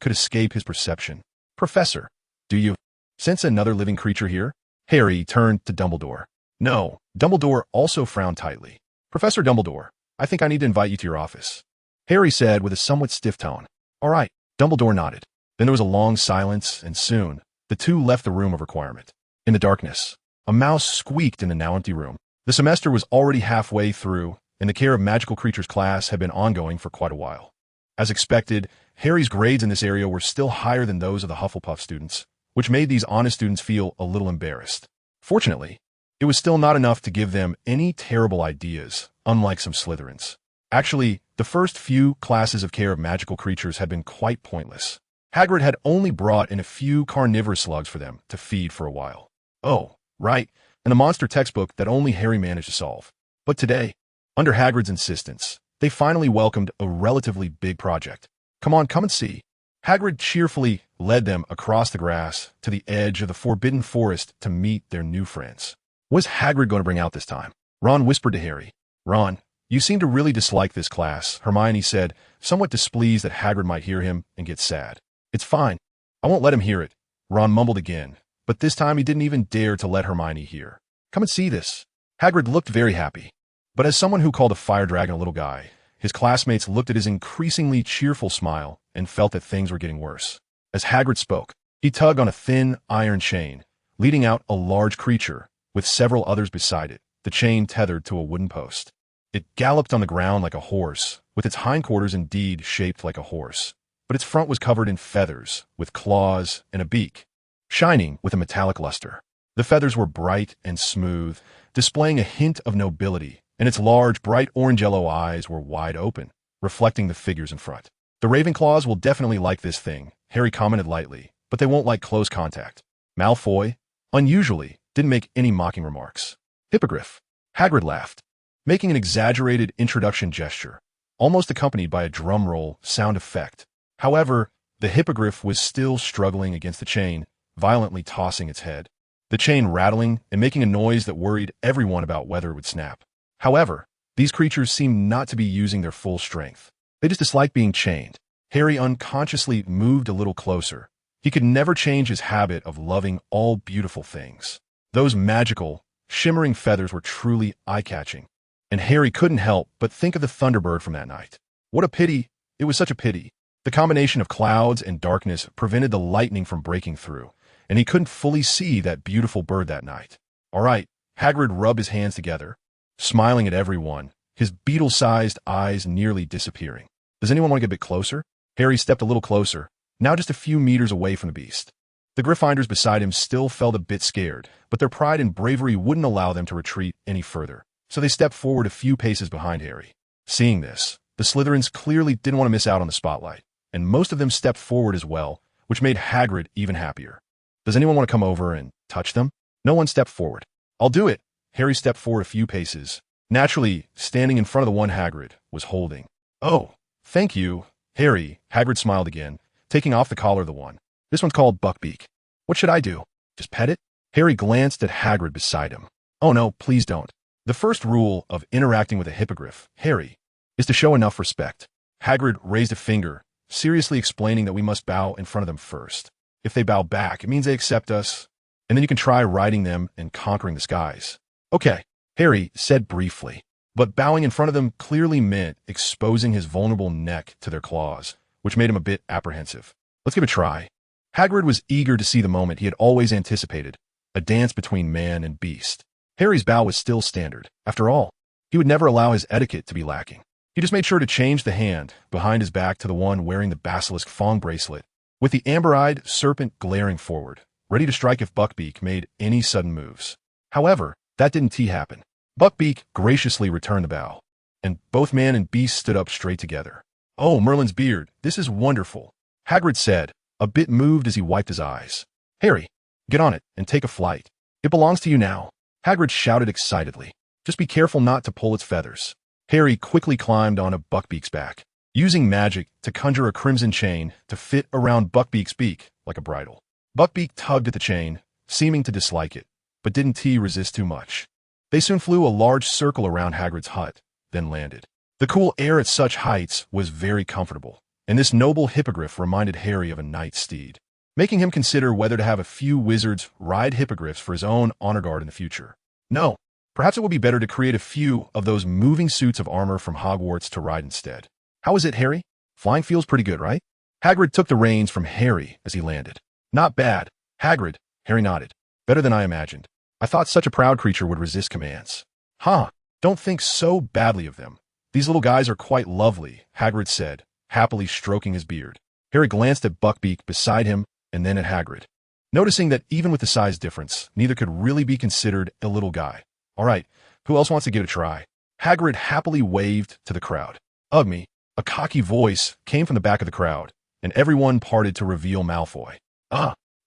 could escape his perception. Professor, do you sense another living creature here? Harry turned to Dumbledore. No. Dumbledore also frowned tightly. Professor Dumbledore, I think I need to invite you to your office, Harry said with a somewhat stiff tone. All right. Dumbledore nodded. Then there was a long silence, and soon the two left the room of requirement. In the darkness, a mouse squeaked in the now empty room. The semester was already halfway through, and the Care of Magical Creatures class had been ongoing for quite a while. As expected, Harry's grades in this area were still higher than those of the Hufflepuff students, which made these honest students feel a little embarrassed. Fortunately, it was still not enough to give them any terrible ideas, unlike some Slytherins. Actually, the first few classes of Care of Magical Creatures had been quite pointless. Hagrid had only brought in a few carnivorous slugs for them to feed for a while. Oh, right, and a monster textbook that only Harry managed to solve. But today, under Hagrid's insistence, they finally welcomed a relatively big project. Come and see. Hagrid cheerfully led them across the grass to the edge of the Forbidden Forest to meet their new friends. What was Hagrid going to bring out this time? Ron whispered to Harry. Ron, you seem to really dislike this class, Hermione said, somewhat displeased that Hagrid might hear him and get sad. It's fine. I won't let him hear it. Ron mumbled again, but this time he didn't even dare to let Hermione hear. Come and see this. Hagrid looked very happy. But as someone who called a fire dragon a little guy, his classmates looked at his increasingly cheerful smile and felt that things were getting worse. As Hagrid spoke, he tugged on a thin iron chain, leading out a large creature, with several others beside it, the chain tethered to a wooden post. It galloped on the ground like a horse, with its hindquarters indeed shaped like a horse, but its front was covered in feathers, with claws and a beak, shining with a metallic luster. The feathers were bright and smooth, displaying a hint of nobility, and its large, bright orange-yellow eyes were wide open, reflecting the figures in front. The Ravenclaws will definitely like this thing, Harry commented lightly, but they won't like close contact. Malfoy, unusually, didn't make any mocking remarks. Hippogriff. Hagrid laughed, making an exaggerated introduction gesture, almost accompanied by a drum roll sound effect. However, the hippogriff was still struggling against the chain, violently tossing its head. The chain rattling and making a noise that worried everyone about whether it would snap. However, these creatures seemed not to be using their full strength. They just disliked being chained. Harry unconsciously moved a little closer. He could never change his habit of loving all beautiful things. Those magical, shimmering feathers were truly eye-catching, and Harry couldn't help but think of the Thunderbird from that night. What a pity! It was such a pity. The combination of clouds and darkness prevented the lightning from breaking through, and he couldn't fully see that beautiful bird that night. All right, Hagrid rubbed his hands together, smiling at everyone, his beetle-sized eyes nearly disappearing. Does anyone want to get a bit closer? Harry stepped a little closer, now just a few meters away from the beast. The Gryffindors beside him still felt a bit scared, but their pride and bravery wouldn't allow them to retreat any further, so they stepped forward a few paces behind Harry. Seeing this, the Slytherins clearly didn't want to miss out on the spotlight, and most of them stepped forward as well, which made Hagrid even happier. Does anyone want to come over and touch them? No one stepped forward. I'll do it. Harry stepped forward a few paces, naturally standing in front of the one Hagrid was holding. Oh, thank you, Harry. Hagrid smiled again, taking off the collar of the one. This one's called Buckbeak. What should I do? Just pet it? Harry glanced at Hagrid beside him. Oh no, please don't. The first rule of interacting with a hippogriff, Harry, is to show enough respect. Hagrid raised a finger, seriously explaining that we must bow in front of them first. If they bow back, it means they accept us, and then you can try riding them and conquering the skies. Okay, Harry said briefly, but bowing in front of them clearly meant exposing his vulnerable neck to their claws, which made him a bit apprehensive. Let's give it a try. Hagrid was eager to see the moment he had always anticipated, a dance between man and beast. Harry's bow was still standard. After all, he would never allow his etiquette to be lacking. He just made sure to change the hand behind his back to the one wearing the basilisk fong bracelet, with the amber-eyed serpent glaring forward, ready to strike if Buckbeak made any sudden moves. However, that didn't happen. Buckbeak graciously returned the bow, and both man and beast stood up straight together. Oh, Merlin's beard, this is wonderful, Hagrid said, a bit moved as he wiped his eyes. Harry, get on it and take a flight. It belongs to you now, Hagrid shouted excitedly. Just be careful not to pull its feathers. Harry quickly climbed onto Buckbeak's back, using magic to conjure a crimson chain to fit around Buckbeak's beak like a bridle. Buckbeak tugged at the chain, seeming to dislike it, but didn't resist too much. They soon flew a large circle around Hagrid's hut, then landed. The cool air at such heights was very comfortable, and this noble hippogriff reminded Harry of a knight's steed, making him consider whether to have a few wizards ride hippogriffs for his own honor guard in the future. No, perhaps it would be better to create a few of those moving suits of armor from Hogwarts to ride instead. How is it, Harry? Flying feels pretty good, right? Hagrid took the reins from Harry as he landed. Not bad. Hagrid, Harry nodded. Better than I imagined. I thought such a proud creature would resist commands. Huh, don't think so badly of them. These little guys are quite lovely, Hagrid said, happily stroking his beard. Harry glanced at Buckbeak beside him and then at Hagrid, noticing that even with the size difference, neither could really be considered a little guy. All right, who else wants to give it a try? Hagrid happily waved to the crowd. Ugh me, a cocky voice came from the back of the crowd, and everyone parted to reveal Malfoy.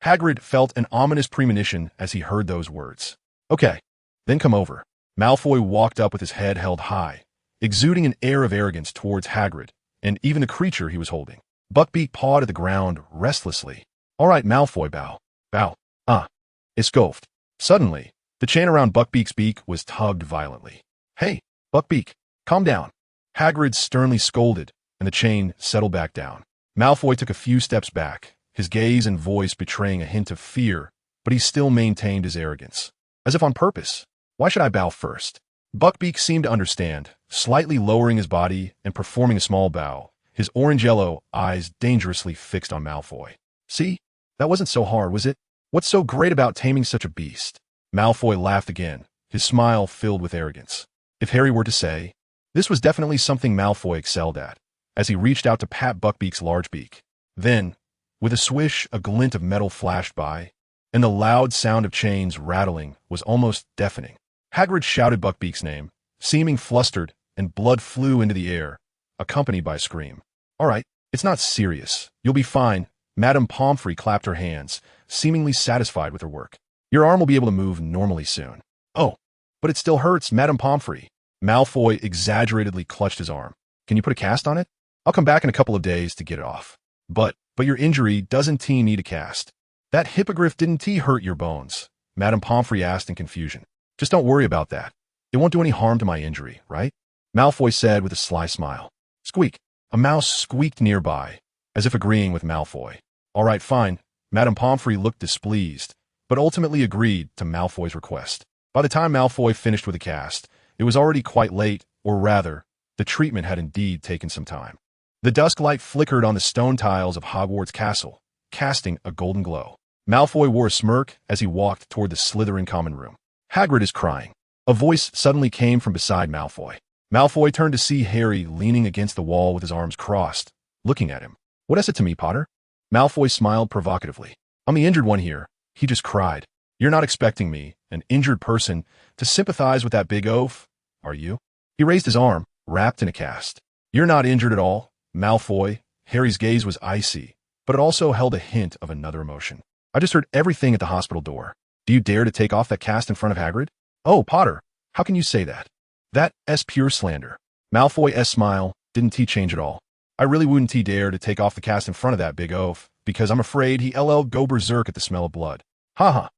Hagrid felt an ominous premonition as he heard those words. Okay, then come over. Malfoy walked up with his head held high, exuding an air of arrogance towards Hagrid, and even the creature he was holding. Buckbeak pawed at the ground restlessly. All right, Malfoy, bow. Bow. Escoffed. Suddenly, the chain around Buckbeak's beak was tugged violently. Hey, Buckbeak, calm down. Hagrid sternly scolded, and the chain settled back down. Malfoy took a few steps back, his gaze and voice betraying a hint of fear, but he still maintained his arrogance. As if on purpose. Why should I bow first? Buckbeak seemed to understand, slightly lowering his body and performing a small bow, his orange-yellow eyes dangerously fixed on Malfoy. See? That wasn't so hard, was it? What's so great about taming such a beast? Malfoy laughed again, his smile filled with arrogance. If Harry were to say, this was definitely something Malfoy excelled at, as he reached out to pat Buckbeak's large beak. Then, with a swish, a glint of metal flashed by, and the loud sound of chains rattling was almost deafening. Hagrid shouted Buckbeak's name, seeming flustered, and blood flew into the air, accompanied by a scream. All right, it's not serious. You'll be fine. Madame Pomfrey clapped her hands, seemingly satisfied with her work. Your arm will be able to move normally soon. Oh, but it still hurts, Madame Pomfrey. Malfoy exaggeratedly clutched his arm. Can you put a cast on it? I'll come back in a couple of days to get it off. But your injury doesn't need a cast. That hippogriff didn't hurt your bones? Madame Pomfrey asked in confusion. Just don't worry about that. It won't do any harm to my injury, right? Malfoy said with a sly smile. Squeak. A mouse squeaked nearby, as if agreeing with Malfoy. All right, fine. Madame Pomfrey looked displeased, but ultimately agreed to Malfoy's request. By the time Malfoy finished with the cast, it was already quite late, or rather, the treatment had indeed taken some time. The dusk light flickered on the stone tiles of Hogwarts Castle, casting a golden glow. Malfoy wore a smirk as he walked toward the Slytherin common room. Hagrid is crying. A voice suddenly came from beside Malfoy. Malfoy turned to see Harry leaning against the wall with his arms crossed, looking at him. What is it to me, Potter? Malfoy smiled provocatively. I'm the injured one here. He just cried. You're not expecting me, an injured person, to sympathize with that big oaf, are you? He raised his arm, wrapped in a cast. You're not injured at all, Malfoy. Harry's gaze was icy, but it also held a hint of another emotion. I just heard everything at the hospital door. Do you dare to take off that cast in front of Hagrid? Oh, Potter, how can you say that? That's pure slander. Malfoy's smile didn't change at all. I really wouldn't dare to take off the cast in front of that big oaf, because I'm afraid he'll go berserk at the smell of blood. Ha.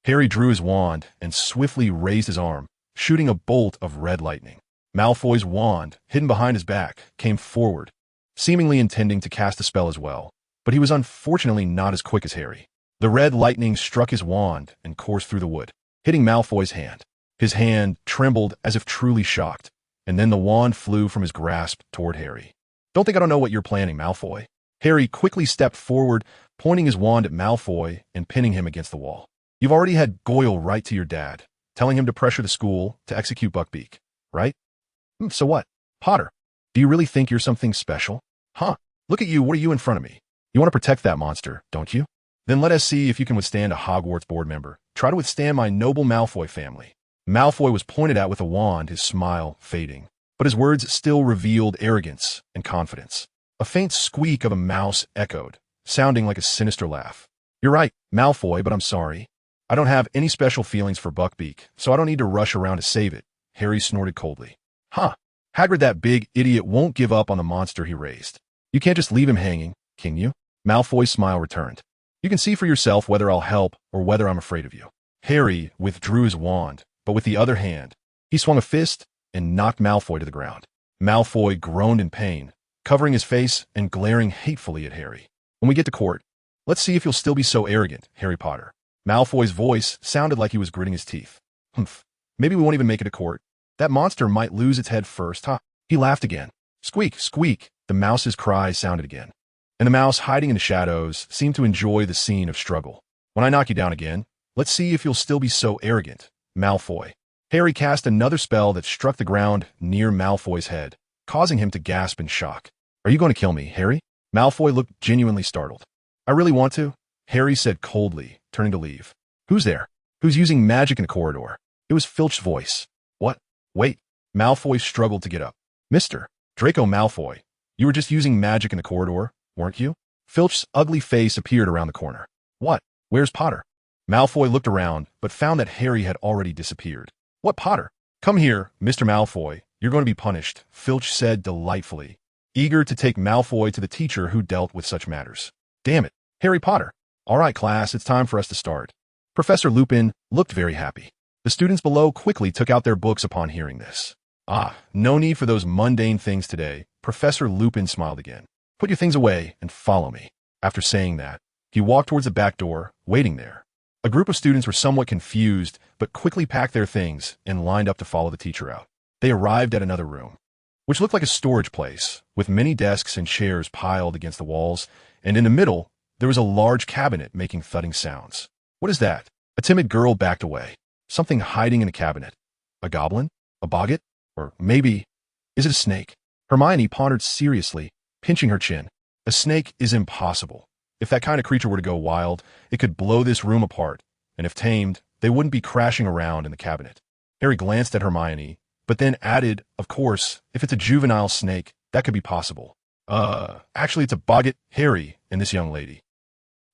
Harry drew his wand and swiftly raised his arm, shooting a bolt of red lightning. Malfoy's wand, hidden behind his back, came forward, seemingly intending to cast a spell as well, but he was unfortunately not as quick as Harry. The red lightning struck his wand and coursed through the wood, hitting Malfoy's hand. His hand trembled as if truly shocked, and then the wand flew from his grasp toward Harry. Don't think I don't know what you're planning, Malfoy. Harry quickly stepped forward, pointing his wand at Malfoy and pinning him against the wall. You've already had Goyle write to your dad, telling him to pressure the school to execute Buckbeak, right? So what? Potter, do you really think you're something special? Huh? Look at you, what are you in front of me? You want to protect that monster, don't you? Then let us see if you can withstand a Hogwarts board member. Try to withstand my noble Malfoy family. Malfoy was pointed at with a wand, his smile fading, but his words still revealed arrogance and confidence. A faint squeak of a mouse echoed, sounding like a sinister laugh. You're right, Malfoy, but I'm sorry. I don't have any special feelings for Buckbeak, so I don't need to rush around to save it, Harry snorted coldly. Huh. Hagrid, that big idiot, won't give up on the monster he raised. You can't just leave him hanging, can you? Malfoy's smile returned. You can see for yourself whether I'll help or whether I'm afraid of you. Harry withdrew his wand, but with the other hand, he swung a fist and knocked Malfoy to the ground. Malfoy groaned in pain, covering his face and glaring hatefully at Harry. When we get to court, let's see if you'll still be so arrogant, Harry Potter. Malfoy's voice sounded like he was gritting his teeth. Humph. Maybe we won't even make it to court. That monster might lose its head first, huh? He laughed again. Squeak, squeak. The mouse's cries sounded again. And the mouse, hiding in the shadows, seemed to enjoy the scene of struggle. When I knock you down again, let's see if you'll still be so arrogant, Malfoy. Harry cast another spell that struck the ground near Malfoy's head, causing him to gasp in shock. Are you going to kill me, Harry? Malfoy looked genuinely startled. I really want to, Harry said coldly, turning to leave. Who's there? Who's using magic in the corridor? It was Filch's voice. What? Wait. Malfoy struggled to get up. Mr. Draco Malfoy, you were just using magic in the corridor, weren't you? Filch's ugly face appeared around the corner. What? Where's Potter? Malfoy looked around, but found that Harry had already disappeared. What Potter? Come here, Mr. Malfoy. You're going to be punished, Filch said delightfully, eager to take Malfoy to the teacher who dealt with such matters. Damn it, Harry Potter. All right, class, it's time for us to start. Professor Lupin looked very happy. The students below quickly took out their books upon hearing this. Ah, no need for those mundane things today. Professor Lupin smiled again. Put your things away and follow me. After saying that, he walked towards the back door, waiting there. A group of students were somewhat confused, but quickly packed their things and lined up to follow the teacher out. They arrived at another room, which looked like a storage place, with many desks and chairs piled against the walls, and in the middle, there was a large cabinet making thudding sounds. What is that? A timid girl backed away. Something hiding in a cabinet. A goblin? A boggart? Or maybe, is it a snake? Hermione pondered seriously, pinching her chin. A snake is impossible. If that kind of creature were to go wild, it could blow this room apart, and if tamed, they wouldn't be crashing around in the cabinet. Harry glanced at Hermione, but then added, of course, if it's a juvenile snake, that could be possible. Actually it's a boggart, Harry, and this young lady.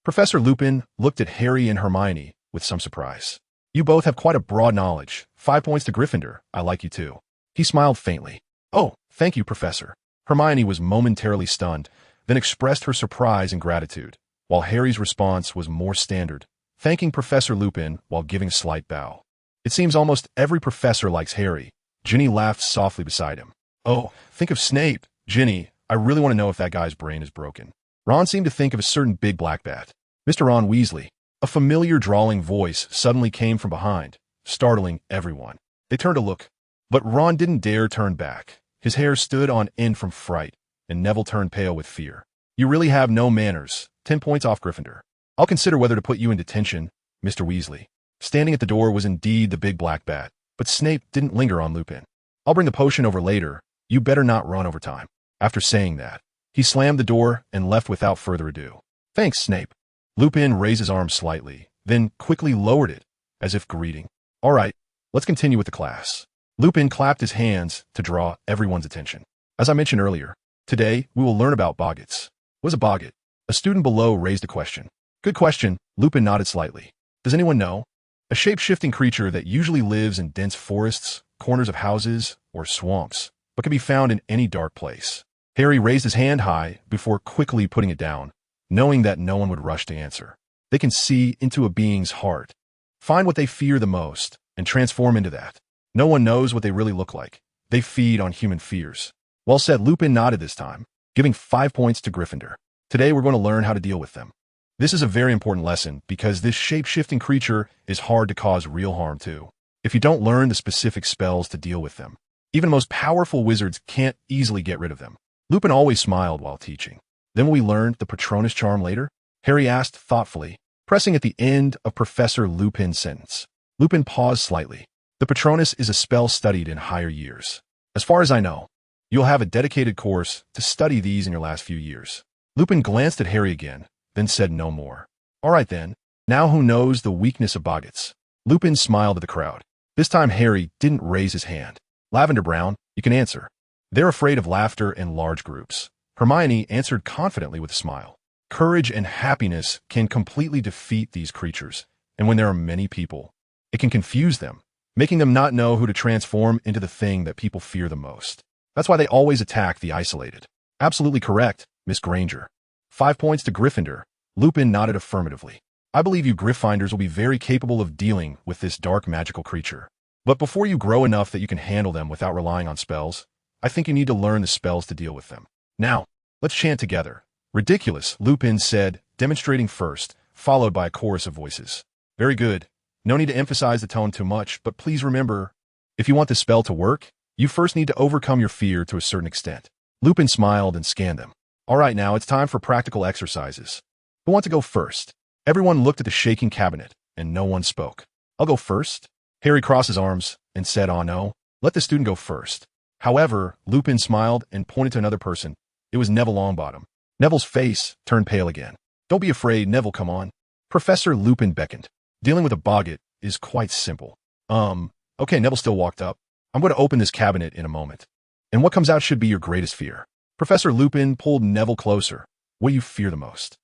Professor Lupin looked at Harry and Hermione with some surprise. You both have quite a broad knowledge. 5 points to Gryffindor. I like you too. He smiled faintly. Oh, thank you, Professor. Hermione was momentarily stunned, then expressed her surprise and gratitude, while Harry's response was more standard, thanking Professor Lupin while giving a slight bow. It seems almost every professor likes Harry. Ginny laughed softly beside him. Oh, think of Snape. Ginny, I really want to know if that guy's brain is broken. Ron seemed to think of a certain big black bat. Mr. Ron Weasley. A familiar drawling voice suddenly came from behind, startling everyone. They turned to look, but Ron didn't dare turn back. His hair stood on end from fright, and Neville turned pale with fear. You really have no manners. 10 points off Gryffindor. I'll consider whether to put you in detention, Mr. Weasley. Standing at the door was indeed the big black bat, but Snape didn't linger on Lupin. I'll bring the potion over later. You better not run over time. After saying that, he slammed the door and left without further ado. Thanks, Snape. Lupin raised his arm slightly, then quickly lowered it, as if greeting. All right, let's continue with the class. Lupin clapped his hands to draw everyone's attention. As I mentioned earlier, today we will learn about boggarts. What's a boggart? A student below raised a question. Good question, Lupin nodded slightly. Does anyone know? A shape-shifting creature that usually lives in dense forests, corners of houses, or swamps, but can be found in any dark place. Harry raised his hand high before quickly putting it down, knowing that no one would rush to answer. They can see into a being's heart, find what they fear the most, and transform into that. No one knows what they really look like. They feed on human fears. Well said, Lupin nodded this time, giving 5 points to Gryffindor. Today we're going to learn how to deal with them. This is a very important lesson because this shape-shifting creature is hard to cause real harm to, if you don't learn the specific spells to deal with them. Even the most powerful wizards can't easily get rid of them. Lupin always smiled while teaching. Then when we learned the Patronus charm later, Harry asked thoughtfully, pressing at the end of Professor Lupin's sentence. Lupin paused slightly. The Patronus is a spell studied in higher years. As far as I know, you'll have a dedicated course to study these in your last few years. Lupin glanced at Harry again, then said no more. All right then, now who knows the weakness of boggarts? Lupin smiled at the crowd. This time Harry didn't raise his hand. Lavender Brown, you can answer. They're afraid of laughter in large groups. Hermione answered confidently with a smile. Courage and happiness can completely defeat these creatures, and when there are many people, it can confuse them, making them not know who to transform into the thing that people fear the most. That's why they always attack the isolated. Absolutely correct, Miss Granger. 5 points to Gryffindor. Lupin nodded affirmatively. I believe you Gryffindors will be very capable of dealing with this dark magical creature. But before you grow enough that you can handle them without relying on spells, I think you need to learn the spells to deal with them. Now, let's chant together. Ridiculous, Lupin said, demonstrating first, followed by a chorus of voices. Very good. No need to emphasize the tone too much, but please remember, if you want the spell to work, you first need to overcome your fear to a certain extent. Lupin smiled and scanned them. All right, now it's time for practical exercises. Who wants to go first? Everyone looked at the shaking cabinet, and no one spoke. I'll go first. Harry crossed his arms and said, "Oh no, let the student go first." However, Lupin smiled and pointed to another person. It was Neville Longbottom. Neville's face turned pale again. Don't be afraid, Neville, come on. Professor Lupin beckoned. Dealing with a boggart is quite simple. Okay, Neville still walked up. I'm going to open this cabinet in a moment. And what comes out should be your greatest fear. Professor Lupin pulled Neville closer. What do you fear the most?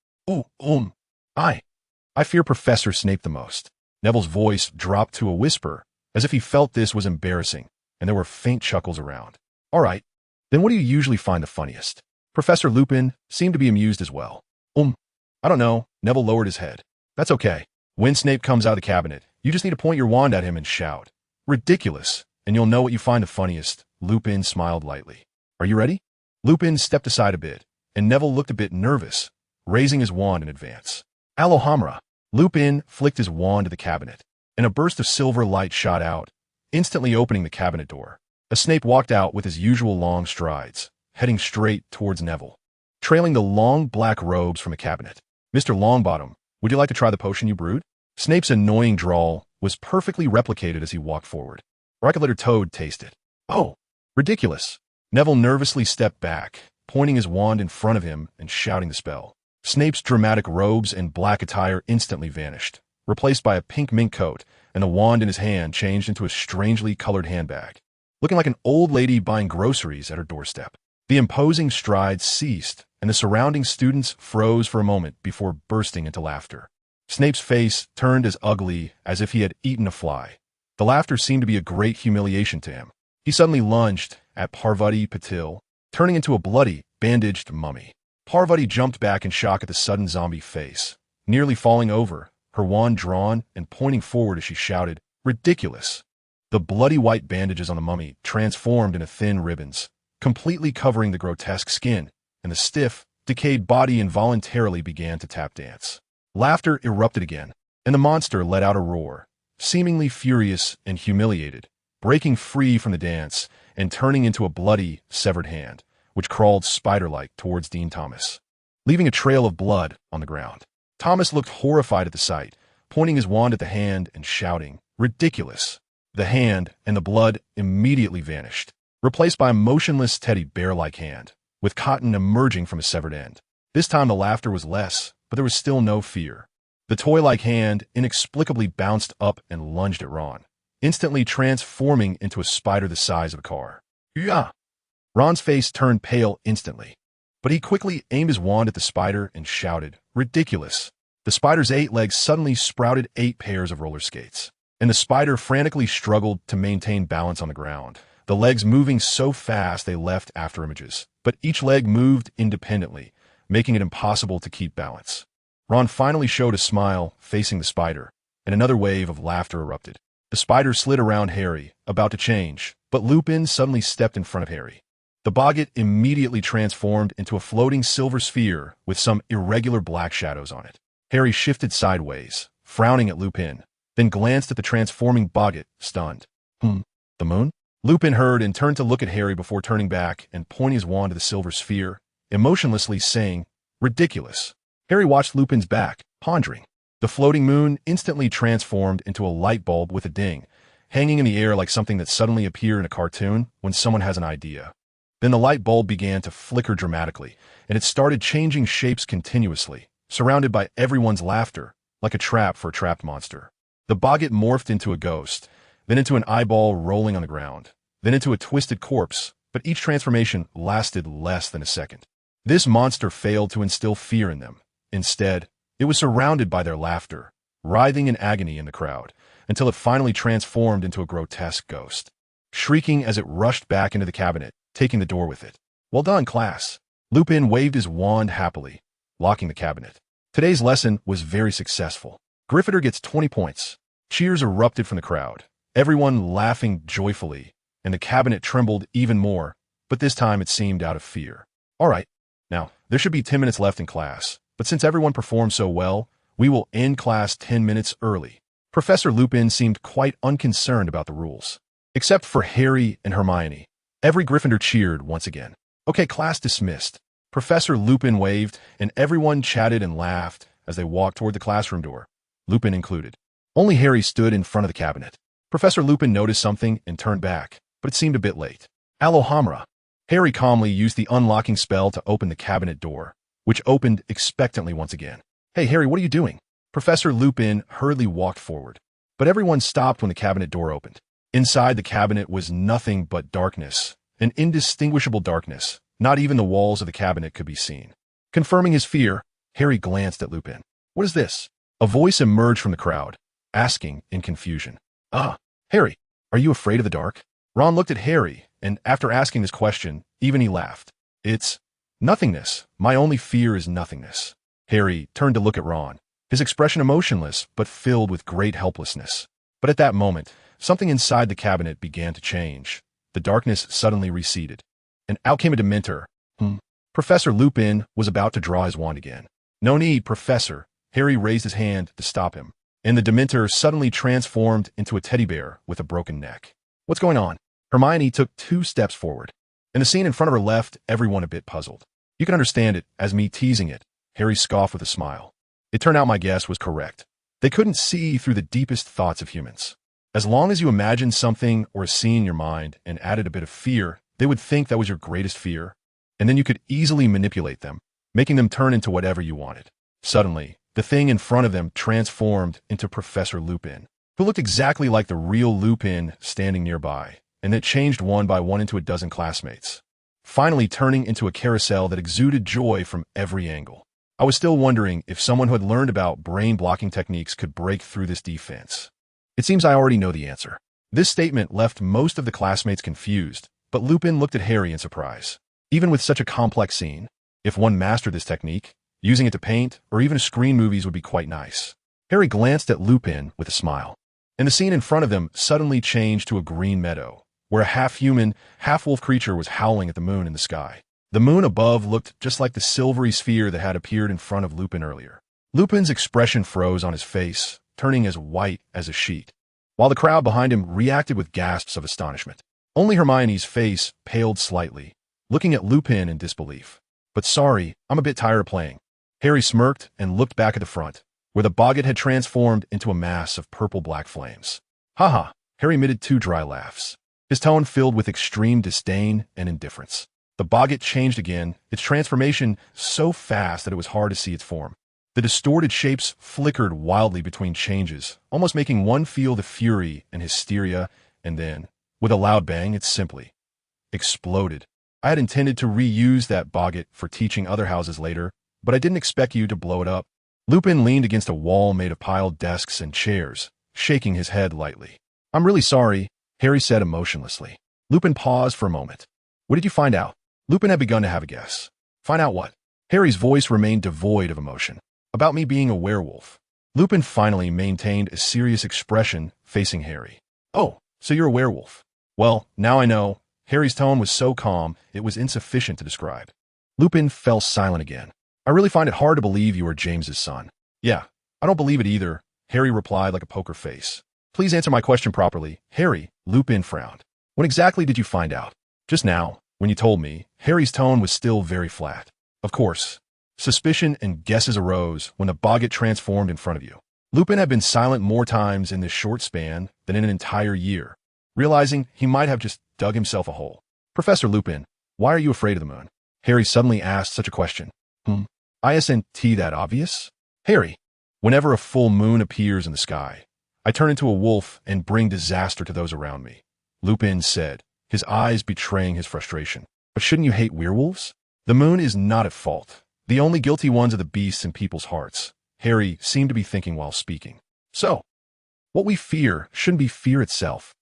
I fear Professor Snape the most. Neville's voice dropped to a whisper, as if he felt this was embarrassing, and there were faint chuckles around. All right, then what do you usually find the funniest? Professor Lupin seemed to be amused as well. I don't know. Neville lowered his head. That's okay. When Snape comes out of the cabinet, you just need to point your wand at him and shout, "Ridiculous," and you'll know what you find the funniest. Lupin smiled lightly. Are you ready? Lupin stepped aside a bit, and Neville looked a bit nervous, raising his wand in advance. Allohamra. Lupin flicked his wand to the cabinet, and a burst of silver light shot out, instantly opening the cabinet door. A Snape walked out with his usual long strides, heading straight towards Neville, trailing the long black robes from a cabinet. Mr. Longbottom, would you like to try the potion you brewed? Snape's annoying drawl was perfectly replicated as he walked forward. Or I could let her Toad taste it. Oh, ridiculous. Neville nervously stepped back, pointing his wand in front of him and shouting the spell. Snape's dramatic robes and black attire instantly vanished, replaced by a pink mink coat, and the wand in his hand changed into a strangely colored handbag, looking like an old lady buying groceries at her doorstep. The imposing strides ceased, and the surrounding students froze for a moment before bursting into laughter. Snape's face turned as ugly as if he had eaten a fly. The laughter seemed to be a great humiliation to him. He suddenly lunged at Parvati Patil, turning into a bloody, bandaged mummy. Parvati jumped back in shock at the sudden zombie face, nearly falling over, her wand drawn and pointing forward as she shouted, "Ridiculous!" The bloody white bandages on the mummy transformed into thin ribbons, completely covering the grotesque skin, and the stiff, decayed body involuntarily began to tap dance. Laughter erupted again, and the monster let out a roar, seemingly furious and humiliated, breaking free from the dance and turning into a bloody, severed hand, which crawled spider-like towards Dean Thomas, leaving a trail of blood on the ground. Thomas looked horrified at the sight, pointing his wand at the hand and shouting, "Ridiculous!" The hand and the blood immediately vanished, replaced by a motionless teddy bear-like hand, with cotton emerging from a severed end. This time the laughter was less, but there was still no fear. The toy-like hand inexplicably bounced up and lunged at Ron, instantly transforming into a spider the size of a car. Yeah! Ron's face turned pale instantly, but he quickly aimed his wand at the spider and shouted, "Ridiculous!" The spider's 8 legs suddenly sprouted 8 pairs of roller skates, and the spider frantically struggled to maintain balance on the ground, the legs moving so fast they left after images, but each leg moved independently, making it impossible to keep balance. Ron finally showed a smile facing the spider, and another wave of laughter erupted. The spider slid around Harry, about to change, but Lupin suddenly stepped in front of Harry. The boggart immediately transformed into a floating silver sphere with some irregular black shadows on it. Harry shifted sideways, frowning at Lupin, then glanced at the transforming boggart, stunned. The moon? Lupin heard and turned to look at Harry before turning back and pointing his wand to the silver sphere, emotionlessly saying, "Ridiculous." Harry watched Lupin's back, pondering. The floating moon instantly transformed into a light bulb with a ding, hanging in the air like something that suddenly appeared in a cartoon when someone has an idea. Then the light bulb began to flicker dramatically, and it started changing shapes continuously, surrounded by everyone's laughter, like a trap for a trapped monster. The boggart morphed into a ghost, then into an eyeball rolling on the ground, then into a twisted corpse, but each transformation lasted less than a second. This monster failed to instill fear in them. Instead, it was surrounded by their laughter, writhing in agony in the crowd, until it finally transformed into a grotesque ghost, shrieking as it rushed back into the cabinet, taking the door with it. "Well done, class." Lupin waved his wand happily, locking the cabinet. Today's lesson was very successful. Gryffindor gets 20 points. Cheers erupted from the crowd, everyone laughing joyfully, and the cabinet trembled even more but this time it seemed out of fear. All right, now, there should be 10 minutes left in class, but since everyone performed so well, we will end class 10 minutes early. Professor Lupin seemed quite unconcerned about the rules. Except for Harry and Hermione. Every Gryffindor cheered once again. Okay, class dismissed. Professor Lupin waved, and everyone chatted and laughed as they walked toward the classroom door, Lupin included. Only Harry stood in front of the cabinet. Professor Lupin noticed something and turned back, but it seemed a bit late. Alohomora. Harry calmly used the unlocking spell to open the cabinet door, which opened expectantly once again. Hey, Harry, what are you doing? Professor Lupin hurriedly walked forward, but everyone stopped when the cabinet door opened. Inside the cabinet was nothing but darkness, an indistinguishable darkness. Not even the walls of the cabinet could be seen. Confirming his fear, Harry glanced at Lupin. What is this? A voice emerged from the crowd, asking in confusion. Ah, Harry, are you afraid of the dark? Ron looked at Harry, and after asking this question, even he laughed. It's nothingness. My only fear is nothingness. Harry turned to look at Ron, his expression emotionless but filled with great helplessness. But at that moment, something inside the cabinet began to change. The darkness suddenly receded, and out came a Dementor. Professor Lupin was about to draw his wand again. No need, Professor. Harry raised his hand to stop him, and the Dementor suddenly transformed into a teddy bear with a broken neck. What's going on? Hermione took 2 steps forward, and the scene in front of her left everyone a bit puzzled. You can understand it as me teasing it, Harry scoffed with a smile. It turned out my guess was correct. They couldn't see through the deepest thoughts of humans. As long as you imagined something or a scene in your mind and added a bit of fear, they would think that was your greatest fear, and then you could easily manipulate them, making them turn into whatever you wanted. Suddenly, the thing in front of them transformed into Professor Lupin, who looked exactly like the real Lupin standing nearby, and then changed one by one into a dozen classmates, finally turning into a carousel that exuded joy from every angle. I was still wondering if someone who had learned about brain-blocking techniques could break through this defense. It seems I already know the answer. This statement left most of the classmates confused, but Lupin looked at Harry in surprise. Even with such a complex scene, if one mastered this technique, using it to paint or even screen movies would be quite nice. Harry glanced at Lupin with a smile, and the scene in front of them suddenly changed to a green meadow, where a half-human, half-wolf creature was howling at the moon in the sky. The moon above looked just like the silvery sphere that had appeared in front of Lupin earlier. Lupin's expression froze on his face, turning as white as a sheet, while the crowd behind him reacted with gasps of astonishment. Only Hermione's face paled slightly, looking at Lupin in disbelief. But sorry, I'm a bit tired of playing. Harry smirked and looked back at the front, where the boggart had transformed into a mass of purple-black flames. Haha, Harry emitted 2 dry laughs, his tone filled with extreme disdain and indifference. The boggart changed again, its transformation so fast that it was hard to see its form. The distorted shapes flickered wildly between changes, almost making one feel the fury and hysteria, and then, with a loud bang, it simply exploded. I had intended to reuse that boggart for teaching other houses later, but I didn't expect you to blow it up. Lupin leaned against a wall made of piled desks and chairs, shaking his head lightly. I'm really sorry, Harry said emotionlessly. Lupin paused for a moment. What did you find out? Lupin had begun to have a guess. Find out what? Harry's voice remained devoid of emotion. About me being a werewolf. Lupin finally maintained a serious expression facing Harry. Oh, so you're a werewolf. Well, now I know. Harry's tone was so calm, it was insufficient to describe. Lupin fell silent again. I really find it hard to believe you are James's son. Yeah, I don't believe it either, Harry replied like a poker face. Please answer my question properly. Harry, Lupin frowned. When exactly did you find out? Just now, when you told me. Harry's tone was still very flat. Of course. Suspicion and guesses arose when the boggart transformed in front of you. Lupin had been silent more times in this short span than in an entire year, realizing he might have just dug himself a hole. Professor Lupin, why are you afraid of the moon? Harry suddenly asked such a question. Isn't that obvious? Harry, whenever a full moon appears in the sky, I turn into a wolf and bring disaster to those around me, Lupin said, his eyes betraying his frustration. But shouldn't you hate werewolves? The moon is not at fault. The only guilty ones are the beasts in people's hearts, Harry seemed to be thinking while speaking. So, what we fear shouldn't be fear itself.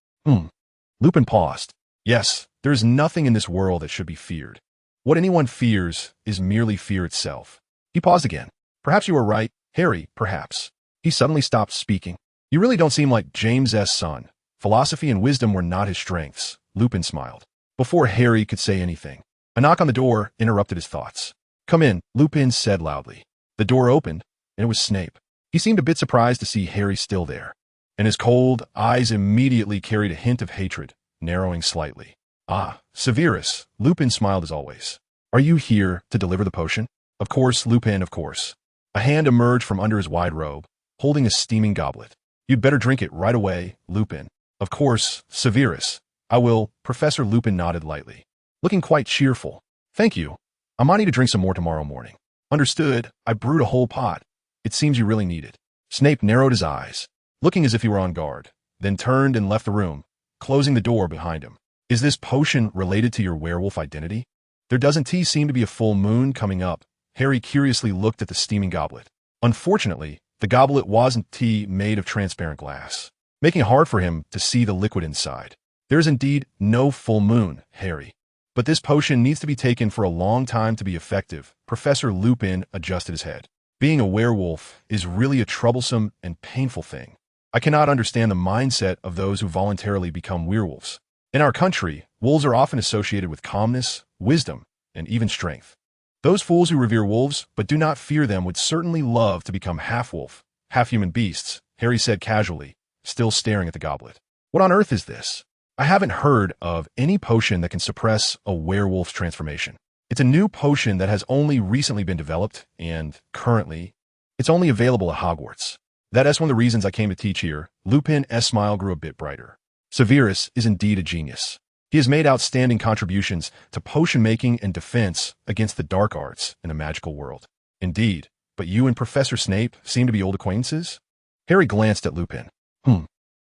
Lupin paused. Yes, there is nothing in this world that should be feared. What anyone fears is merely fear itself. He paused again. Perhaps you are right, Harry, perhaps. He suddenly stopped speaking. You really don't seem like James's son. Philosophy and wisdom were not his strengths, Lupin smiled. Before Harry could say anything, a knock on the door interrupted his thoughts. "Come in," Lupin said loudly. The door opened, and it was Snape. He seemed a bit surprised to see Harry still there, and his cold eyes immediately carried a hint of hatred, narrowing slightly. "Ah, Severus," Lupin smiled as always. "Are you here to deliver the potion?" "Of course, Lupin, of course." A hand emerged from under his wide robe, holding a steaming goblet. "You'd better drink it right away, Lupin." "Of course, Severus. I will." Professor Lupin nodded lightly, looking quite cheerful. "Thank you. I might need to drink some more tomorrow morning." "Understood. I brewed a whole pot. It seems you really need it." Snape narrowed his eyes, looking as if he were on guard, then turned and left the room, closing the door behind him. "Is this potion related to your werewolf identity? There doesn't seem to be a full moon coming up." Harry curiously looked at the steaming goblet. Unfortunately, the goblet wasn't made of transparent glass, making it hard for him to see the liquid inside. "There is indeed no full moon, Harry. But this potion needs to be taken for a long time to be effective." Professor Lupin adjusted his head. "Being a werewolf is really a troublesome and painful thing. I cannot understand the mindset of those who voluntarily become werewolves. In our country, wolves are often associated with calmness, wisdom, and even strength. Those fools who revere wolves but do not fear them would certainly love to become half-wolf, half-human beasts," Harry said casually, still staring at the goblet. "What on earth is this? I haven't heard of any potion that can suppress a werewolf's transformation. It's a new potion that has only recently been developed, and currently, it's only available at Hogwarts. That is one of the reasons I came to teach here." Lupin's smile grew a bit brighter. "Severus is indeed a genius. He has made outstanding contributions to potion making and defense against the dark arts in the magical world." "Indeed, but you and Professor Snape seem to be old acquaintances?" Harry glanced at Lupin.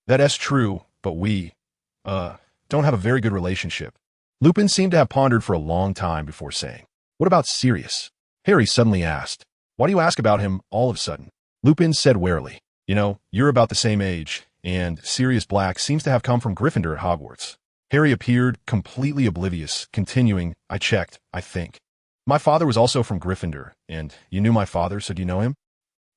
That is true, but we, don't have a very good relationship." Lupin seemed to have pondered for a long time before saying, "What about Sirius?" Harry suddenly asked. "Why do you ask about him all of a sudden?" Lupin said warily, "You know, you're about the same age, and Sirius Black seems to have come from Gryffindor at Hogwarts." Harry appeared completely oblivious, continuing, "I checked, I think. My father was also from Gryffindor, and you knew my father, so do you know him?"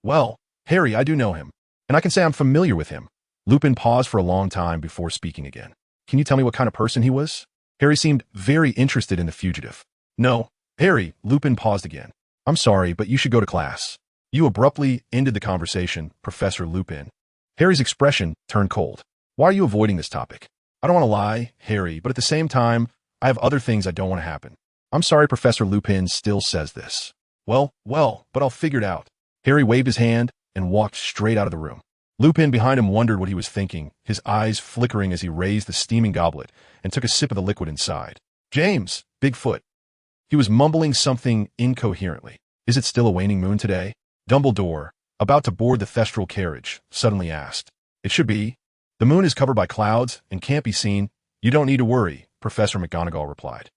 "Well, Harry, I do know him, and I can say I'm familiar with him." Lupin paused for a long time before speaking again. "Can you tell me what kind of person he was?" Harry seemed very interested in the fugitive. "No, Harry," Lupin paused again. "I'm sorry, but you should go to class." "You abruptly ended the conversation, Professor Lupin." Harry's expression turned cold. "Why are you avoiding this topic?" "I don't want to lie, Harry, but at the same time, I have other things I don't want to happen." "I'm sorry Professor Lupin still says this." Well, but I'll figure it out." Harry waved his hand and walked straight out of the room. Lupin behind him wondered what he was thinking, his eyes flickering as he raised the steaming goblet and took a sip of the liquid inside. "James, Bigfoot." He was mumbling something incoherently. "Is it still a waning moon today?" Dumbledore, about to board the Thestral carriage, suddenly asked. "It should be. The moon is covered by clouds and can't be seen. You don't need to worry," Professor McGonagall replied.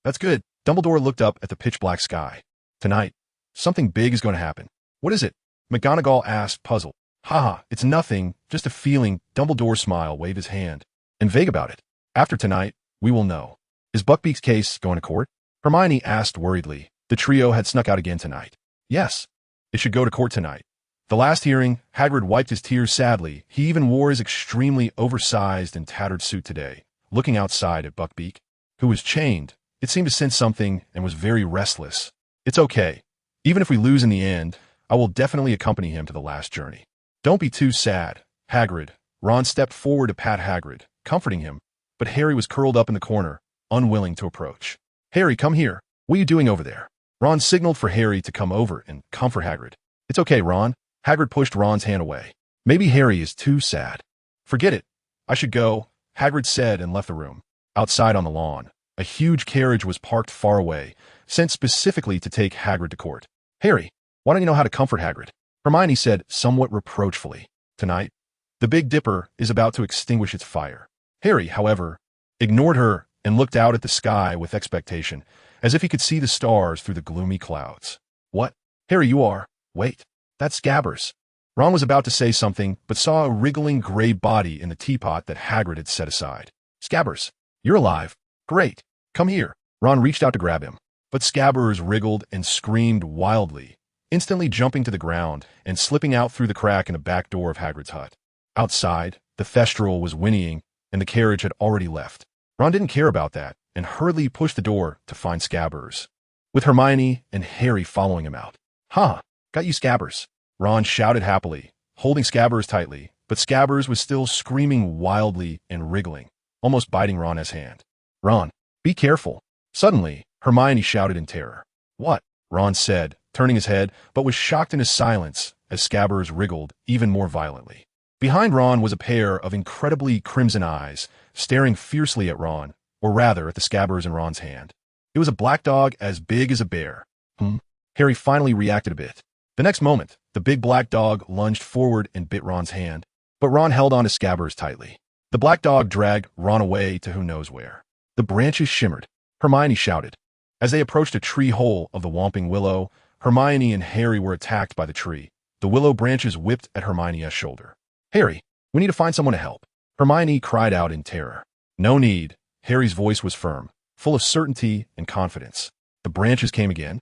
That's good." Dumbledore looked up at the pitch-black sky. "Tonight, something big is going to happen." "What is it?" McGonagall asked, puzzled. "Haha, it's nothing, just a feeling." Dumbledore's smile waved his hand. "And vague about it. After tonight, we will know." "Is Buckbeak's case going to court?" Hermione asked worriedly. The trio had snuck out again tonight. "Yes. It should go to court tonight." The last hearing, Hagrid wiped his tears sadly. He even wore his extremely oversized and tattered suit today, looking outside at Buckbeak, who was chained. It seemed to sense something and was very restless. "It's okay. Even if we lose in the end, I will definitely accompany him to the last journey." "Don't be too sad, Hagrid." Ron stepped forward to pat Hagrid, comforting him, but Harry was curled up in the corner, unwilling to approach. "Harry, come here. What are you doing over there?" Ron signaled for Harry to come over and comfort Hagrid. "It's okay, Ron." Hagrid pushed Ron's hand away. "Maybe Harry is too sad." "Forget it. I should go," Hagrid said and left the room. Outside on the lawn, a huge carriage was parked far away, sent specifically to take Hagrid to court. "Harry, why don't you know how to comfort Hagrid?" Hermione said somewhat reproachfully. "Tonight, the Big Dipper is about to extinguish its fire." Harry, however, ignored her and looked out at the sky with expectation, as if he could see the stars through the gloomy clouds. "What? Harry, you are... Wait, that's Scabbers." Ron was about to say something, but saw a wriggling gray body in the teapot that Hagrid had set aside. "Scabbers, you're alive. Great. Come here." Ron reached out to grab him, but Scabbers wriggled and screamed wildly, instantly jumping to the ground and slipping out through the crack in the back door of Hagrid's hut. Outside, the Thestral was whinnying, and the carriage had already left. Ron didn't care about that and hurriedly pushed the door to find Scabbers, with Hermione and Harry following him out. "Huh, got you, Scabbers," Ron shouted happily, holding Scabbers tightly, but Scabbers was still screaming wildly and wriggling, almost biting Ron's hand. "Ron, be careful." Suddenly, Hermione shouted in terror. "What?" Ron said, turning his head, but was shocked into silence as Scabbers wriggled even more violently. Behind Ron was a pair of incredibly crimson eyes, staring fiercely at Ron, or rather at the Scabbers in Ron's hand. It was a black dog as big as a bear. Harry finally reacted a bit. The next moment, the big black dog lunged forward and bit Ron's hand, but Ron held on to Scabbers tightly. The black dog dragged Ron away to who knows where. The branches shimmered. Hermione shouted. As they approached a tree hole of the Whomping Willow, Hermione and Harry were attacked by the tree. The willow branches whipped at Hermione's shoulder. "Harry, we need to find someone to help," Hermione cried out in terror. "No need." Harry's voice was firm, full of certainty and confidence. The branches came again,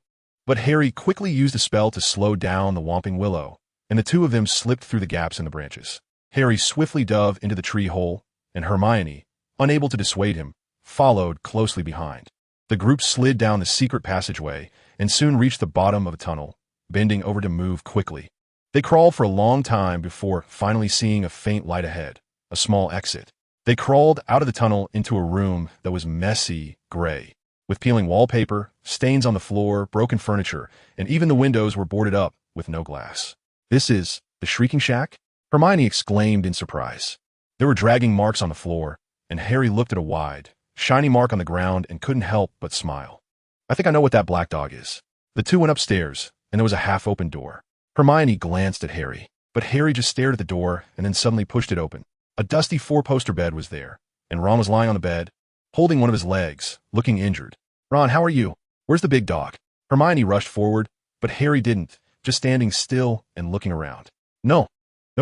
but Harry quickly used a spell to slow down the Whomping Willow, and the two of them slipped through the gaps in the branches. Harry swiftly dove into the tree hole, and Hermione, unable to dissuade him, followed closely behind. The group slid down the secret passageway and soon reached the bottom of a tunnel, bending over to move quickly. They crawled for a long time before finally seeing a faint light ahead, a small exit. They crawled out of the tunnel into a room that was messy gray, with peeling wallpaper, stains on the floor, broken furniture, and even the windows were boarded up with no glass. "This is the Shrieking Shack?" Hermione exclaimed in surprise. There were dragging marks on the floor, and Harry looked at a wide, shiny mark on the ground and couldn't help but smile. "I think I know what that black dog is." The two went upstairs, and there was a half-open door. Hermione glanced at Harry, but Harry just stared at the door and then suddenly pushed it open. A dusty four-poster bed was there, and Ron was lying on the bed, holding one of his legs, looking injured. "Ron, how are you? Where's the big dog?" Hermione rushed forward, but Harry didn't, just standing still and looking around. No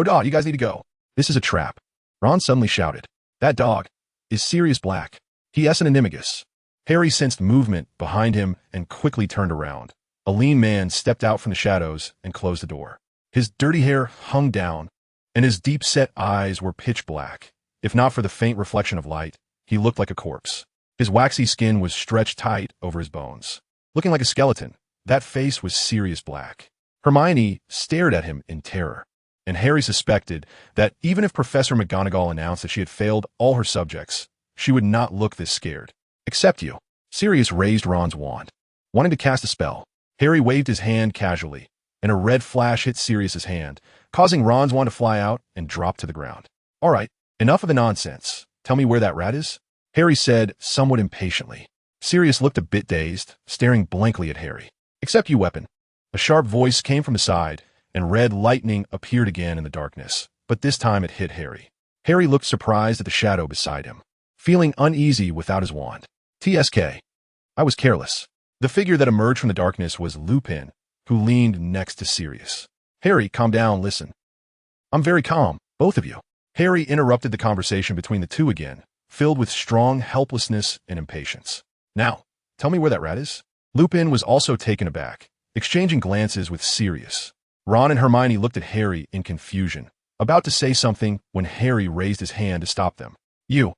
dog, you guys need to go. This is a trap." Ron suddenly shouted. "That dog is Sirius Black. He is an animagus." Harry sensed movement behind him and quickly turned around. A lean man stepped out from the shadows and closed the door. His dirty hair hung down, and his deep-set eyes were pitch black. If not for the faint reflection of light, he looked like a corpse. His waxy skin was stretched tight over his bones. Looking like a skeleton, that face was Sirius Black. Hermione stared at him in terror, and Harry suspected that even if Professor McGonagall announced that she had failed all her subjects, she would not look this scared. "Except you." Sirius raised Ron's wand, wanting to cast a spell. Harry waved his hand casually, and a red flash hit Sirius's hand, causing Ron's wand to fly out and drop to the ground. "All right, enough of the nonsense. Tell me where that rat is," Harry said somewhat impatiently. Sirius looked a bit dazed, staring blankly at Harry. "Except you, weapon." A sharp voice came from the side, and red lightning appeared again in the darkness, but this time it hit Harry. Harry looked surprised at the shadow beside him, feeling uneasy without his wand. "TSK. I was careless." The figure that emerged from the darkness was Lupin, who leaned next to Sirius. "Harry, calm down, listen." "I'm very calm, both of you." Harry interrupted the conversation between the two again, filled with strong helplessness and impatience. "Now, tell me where that rat is." Lupin was also taken aback, exchanging glances with Sirius. Ron and Hermione looked at Harry in confusion, about to say something when Harry raised his hand to stop them. "You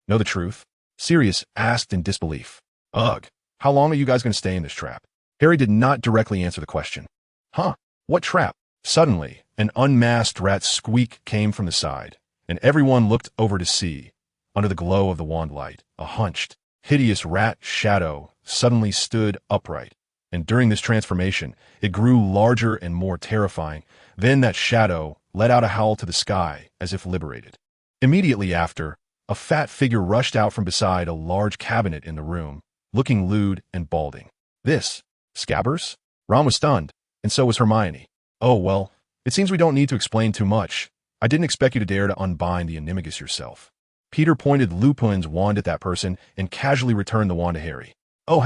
know the truth?" Sirius asked in disbelief. "Ugh. How long are you guys going to stay in this trap?" Harry did not directly answer the question. "Huh? What trap?" Suddenly, an unmasked rat squeak came from the side, and everyone looked over to see, under the glow of the wand light, a hunched, hideous rat shadow suddenly stood upright, and during this transformation, it grew larger and more terrifying. Then that shadow let out a howl to the sky as if liberated. Immediately after, a fat figure rushed out from beside a large cabinet in the room, looking lewd and balding. "This, Scabbers?" Ron was stunned, and so was Hermione. "Oh, well, it seems we don't need to explain too much. I didn't expect you to dare to unbind the animagus yourself." Peter pointed Lupin's wand at that person and casually returned the wand to Harry. "Oh,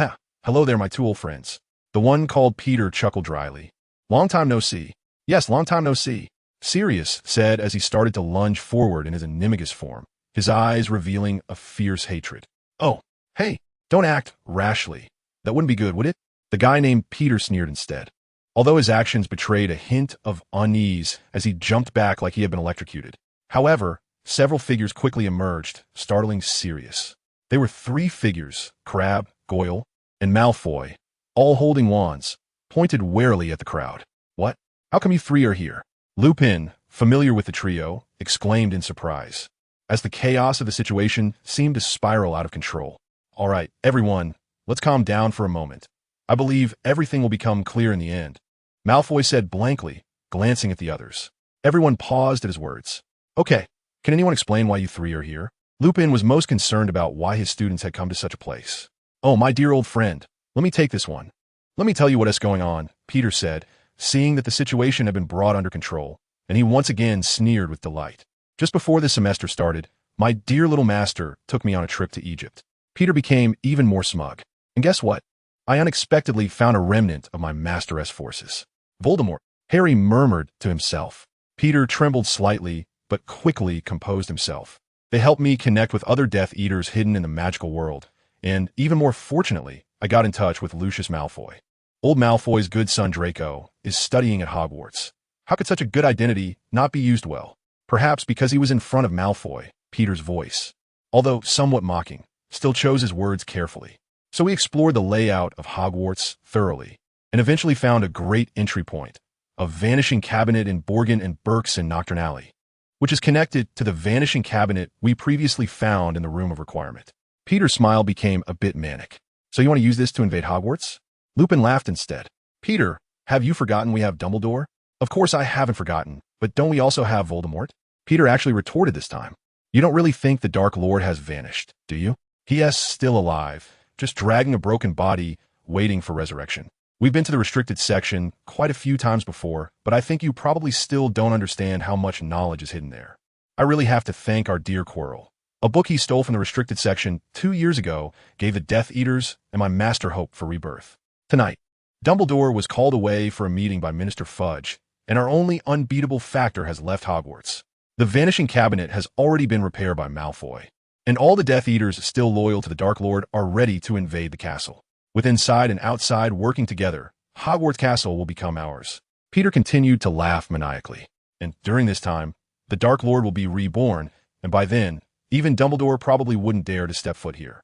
hello there, my two old friends." The one called Peter chuckled dryly. "Long time no see." "Yes, long time no see," Sirius said as he started to lunge forward in his animagus form, his eyes revealing a fierce hatred. "Oh, hey. Don't act rashly. That wouldn't be good, would it?" The guy named Peter sneered instead, although his actions betrayed a hint of unease as he jumped back like he had been electrocuted. However, several figures quickly emerged, startling Sirius. They were three figures, Crabbe, Goyle, and Malfoy, all holding wands, pointed warily at the crowd. What? How come you three are here? Lupin, familiar with the trio, exclaimed in surprise, as the chaos of the situation seemed to spiral out of control. All right, everyone, let's calm down for a moment. I believe everything will become clear in the end, Malfoy said blankly, glancing at the others. Everyone paused at his words. Okay, can anyone explain why you three are here? Lupin was most concerned about why his students had come to such a place. Oh, my dear old friend, let me take this one. Let me tell you what is going on, Peter said, seeing that the situation had been brought under control, and he once again sneered with delight. Just before the semester started, my dear little master took me on a trip to Egypt. Peter became even more smug. And guess what? I unexpectedly found a remnant of my master's forces. Voldemort, Harry murmured to himself. Peter trembled slightly, but quickly composed himself. They helped me connect with other Death Eaters hidden in the magical world, and even more fortunately, I got in touch with Lucius Malfoy. Old Malfoy's good son Draco is studying at Hogwarts. How could such a good identity not be used well? Perhaps because he was in front of Malfoy, Peter's voice, although somewhat mocking, still chose his words carefully. So we explored the layout of Hogwarts thoroughly, and eventually found a great entry point, a vanishing cabinet in Borgin and Burke's in Nocturne Alley, which is connected to the vanishing cabinet we previously found in the Room of Requirement. Peter's smile became a bit manic. So you want to use this to invade Hogwarts? Lupin laughed instead. Peter, have you forgotten we have Dumbledore? Of course I haven't forgotten, but don't we also have Voldemort? Peter actually retorted this time. You don't really think the Dark Lord has vanished, do you? He is still alive, just dragging a broken body, waiting for resurrection. We've been to the restricted section quite a few times before, but I think you probably still don't understand how much knowledge is hidden there. I really have to thank our dear Quirrell. A book he stole from the restricted section 2 years ago gave the Death Eaters and my master hope for rebirth. Tonight, Dumbledore was called away for a meeting by Minister Fudge, and our only unbeatable factor has left Hogwarts. The vanishing cabinet has already been repaired by Malfoy, and all the Death Eaters still loyal to the Dark Lord are ready to invade the castle. With inside and outside working together, Hogwarts Castle will become ours. Peter continued to laugh maniacally, and during this time, the Dark Lord will be reborn, and by then, even Dumbledore probably wouldn't dare to step foot here.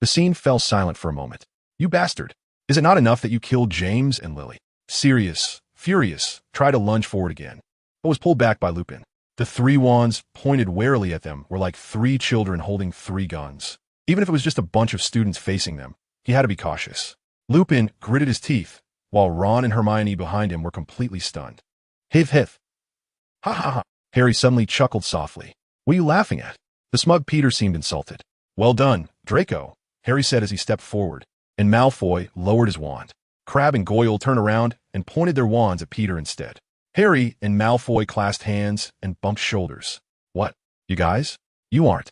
The scene fell silent for a moment. You bastard! Is it not enough that you killed James and Lily? Sirius, furious, tried to lunge forward again, but was pulled back by Lupin. The three wands pointed warily at them were like three children holding three guns. Even if it was just a bunch of students facing them, he had to be cautious. Lupin gritted his teeth, while Ron and Hermione behind him were completely stunned. Hiv hiv. Ha ha ha. Harry suddenly chuckled softly. What are you laughing at? The smug Peter seemed insulted. Well done, Draco, Harry said as he stepped forward, and Malfoy lowered his wand. Crabbe and Goyle turned around and pointed their wands at Peter instead. Harry and Malfoy clasped hands and bumped shoulders. What, you guys? You aren't.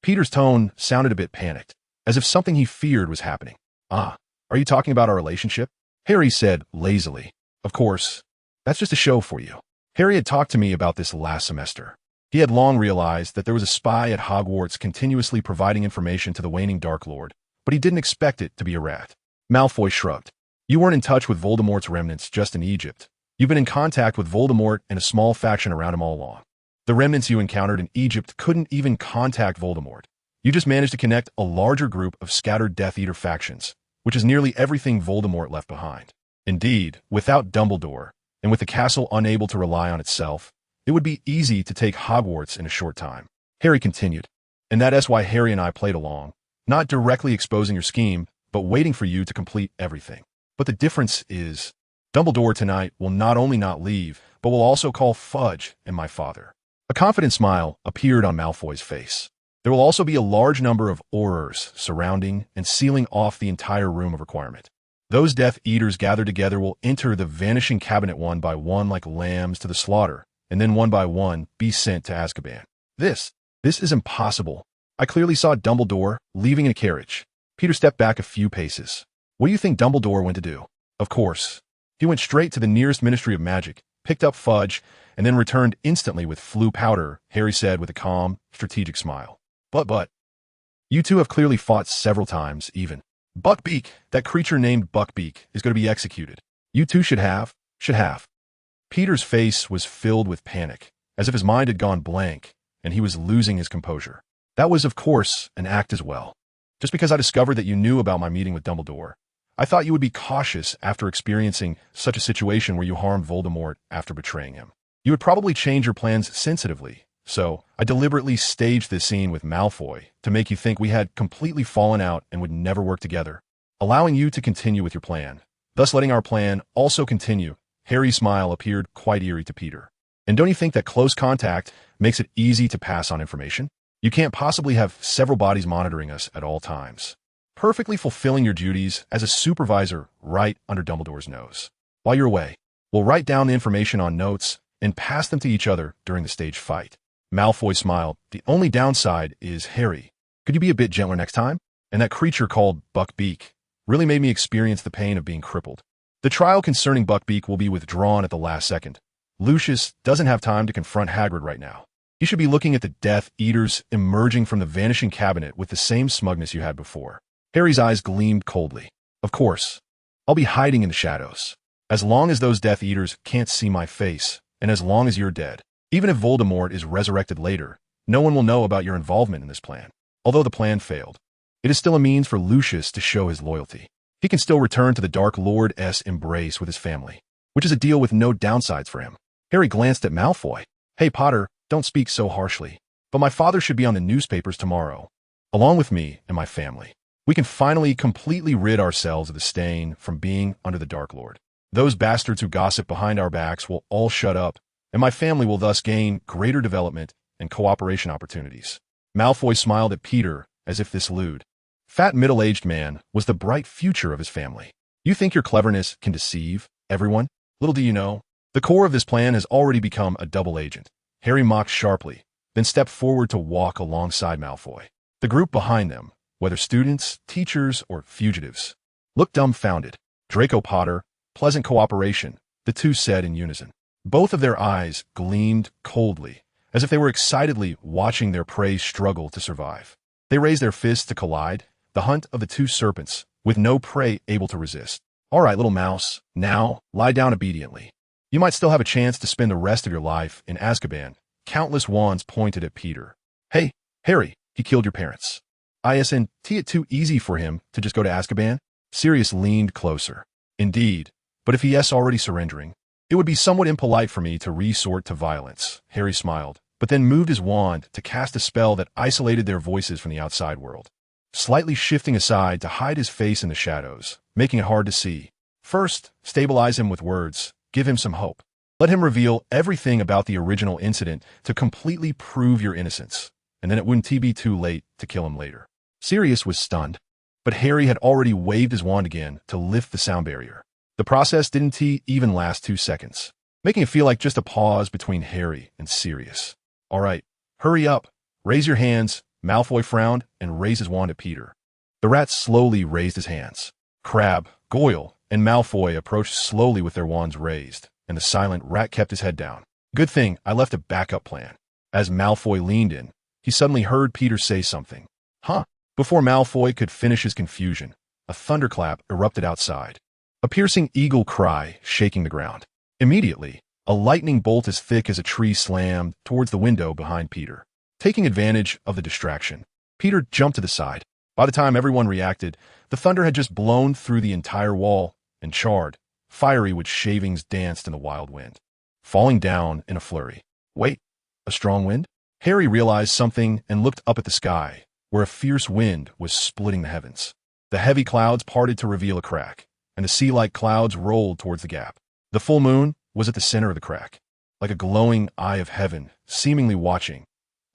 Peter's tone sounded a bit panicked, as if something he feared was happening. Ah, are you talking about our relationship? Harry said lazily. Of course, that's just a show for you. Harry had talked to me about this last semester. He had long realized that there was a spy at Hogwarts continuously providing information to the waning Dark Lord, but he didn't expect it to be a rat. Malfoy shrugged. You weren't in touch with Voldemort's remnants just in Egypt. You've been in contact with Voldemort and a small faction around him all along. The remnants you encountered in Egypt couldn't even contact Voldemort. You just managed to connect a larger group of scattered Death Eater factions, which is nearly everything Voldemort left behind. Indeed, without Dumbledore, and with the castle unable to rely on itself, it would be easy to take Hogwarts in a short time. Harry continued. And that is why Harry and I played along, not directly exposing your scheme, but waiting for you to complete everything. But the difference is, Dumbledore tonight will not only not leave, but will also call Fudge and my father. A confident smile appeared on Malfoy's face. There will also be a large number of Aurors surrounding and sealing off the entire Room of Requirement. Those Death Eaters gathered together will enter the vanishing cabinet one by one like lambs to the slaughter, and then one by one be sent to Azkaban. This is impossible. I clearly saw Dumbledore leaving in a carriage. Peter stepped back a few paces. What do you think Dumbledore went to do? Of course, he went straight to the nearest Ministry of Magic, picked up Fudge, and then returned instantly with Floo powder, Harry said with a calm, strategic smile. But, you two have clearly fought several times, even. Buckbeak, that creature named Buckbeak, is going to be executed. You two should have. Peter's face was filled with panic, as if his mind had gone blank, and he was losing his composure. That was, of course, an act as well. just because I discovered that you knew about my meeting with Dumbledore. I thought you would be cautious after experiencing such a situation where you harmed Voldemort after betraying him. You would probably change your plans sensitively, so I deliberately staged this scene with Malfoy to make you think we had completely fallen out and would never work together, allowing you to continue with your plan, thus letting our plan also continue. Harry's smile appeared quite eerie to Peter. And don't you think that close contact makes it easy to pass on information? You can't possibly have several bodies monitoring us at all times, perfectly fulfilling your duties as a supervisor right under Dumbledore's nose. While you're away, we'll write down the information on notes and pass them to each other during the stage fight. Malfoy smiled. The only downside is Harry. Could you be a bit gentler next time? And that creature called Buckbeak really made me experience the pain of being crippled. The trial concerning Buckbeak will be withdrawn at the last second. Lucius doesn't have time to confront Hagrid right now. You should be looking at the Death Eaters emerging from the vanishing cabinet with the same smugness you had before. Harry's eyes gleamed coldly. Of course, I'll be hiding in the shadows. As long as those Death Eaters can't see my face, and as long as you're dead, even if Voldemort is resurrected later, no one will know about your involvement in this plan. Although the plan failed, it is still a means for Lucius to show his loyalty. He can still return to the Dark Lord's embrace with his family, which is a deal with no downsides for him. Harry glanced at Malfoy. Hey, Potter, don't speak so harshly. But my father should be on the newspapers tomorrow, along with me and my family. We can finally completely rid ourselves of the stain from being under the Dark Lord. Those bastards who gossip behind our backs will all shut up, and my family will thus gain greater development and cooperation opportunities. Malfoy smiled at Peter as if this lewd, fat middle-aged man was the bright future of his family. You think your cleverness can deceive everyone? Little do you know, the core of this plan has already become a double agent. Harry mocked sharply, then stepped forward to walk alongside Malfoy. The group behind them, whether students, teachers, or fugitives, looked dumbfounded. Draco Potter, pleasant cooperation, the two said in unison. Both of their eyes gleamed coldly, as if they were excitedly watching their prey struggle to survive. They raised their fists to collide, the hunt of the two serpents, with no prey able to resist. All right, little mouse, now lie down obediently. You might still have a chance to spend the rest of your life in Azkaban. Countless wands pointed at Peter. Hey, Harry, he killed your parents. Isn't it too easy for him to just go to Azkaban? Sirius leaned closer. Indeed, but if he is already surrendering, it would be somewhat impolite for me to resort to violence. Harry smiled, but then moved his wand to cast a spell that isolated their voices from the outside world, slightly shifting aside to hide his face in the shadows, making it hard to see. First, stabilize him with words. Give him some hope. Let him reveal everything about the original incident to completely prove your innocence, and then it wouldn't be too late to kill him later. Sirius was stunned, but Harry had already waved his wand again to lift the sound barrier. The process didn't even last 2 seconds, making it feel like just a pause between Harry and Sirius. All right, hurry up. Raise your hands. Malfoy frowned and raised his wand at Peter. The rat slowly raised his hands. Crabbe, Goyle, and Malfoy approached slowly with their wands raised, and the silent rat kept his head down. Good thing I left a backup plan. As Malfoy leaned in, he suddenly heard Peter say something. Huh? Before Malfoy could finish his confusion, a thunderclap erupted outside, a piercing eagle cry shaking the ground. Immediately, a lightning bolt as thick as a tree slammed towards the window behind Peter. Taking advantage of the distraction, Peter jumped to the side. By the time everyone reacted, the thunder had just blown through the entire wall and charred, fiery with shavings danced in the wild wind, falling down in a flurry. Wait, a strong wind? Harry realized something and looked up at the sky, where a fierce wind was splitting the heavens. The heavy clouds parted to reveal a crack, and the sea-like clouds rolled towards the gap. The full moon was at the center of the crack, like a glowing eye of heaven, seemingly watching.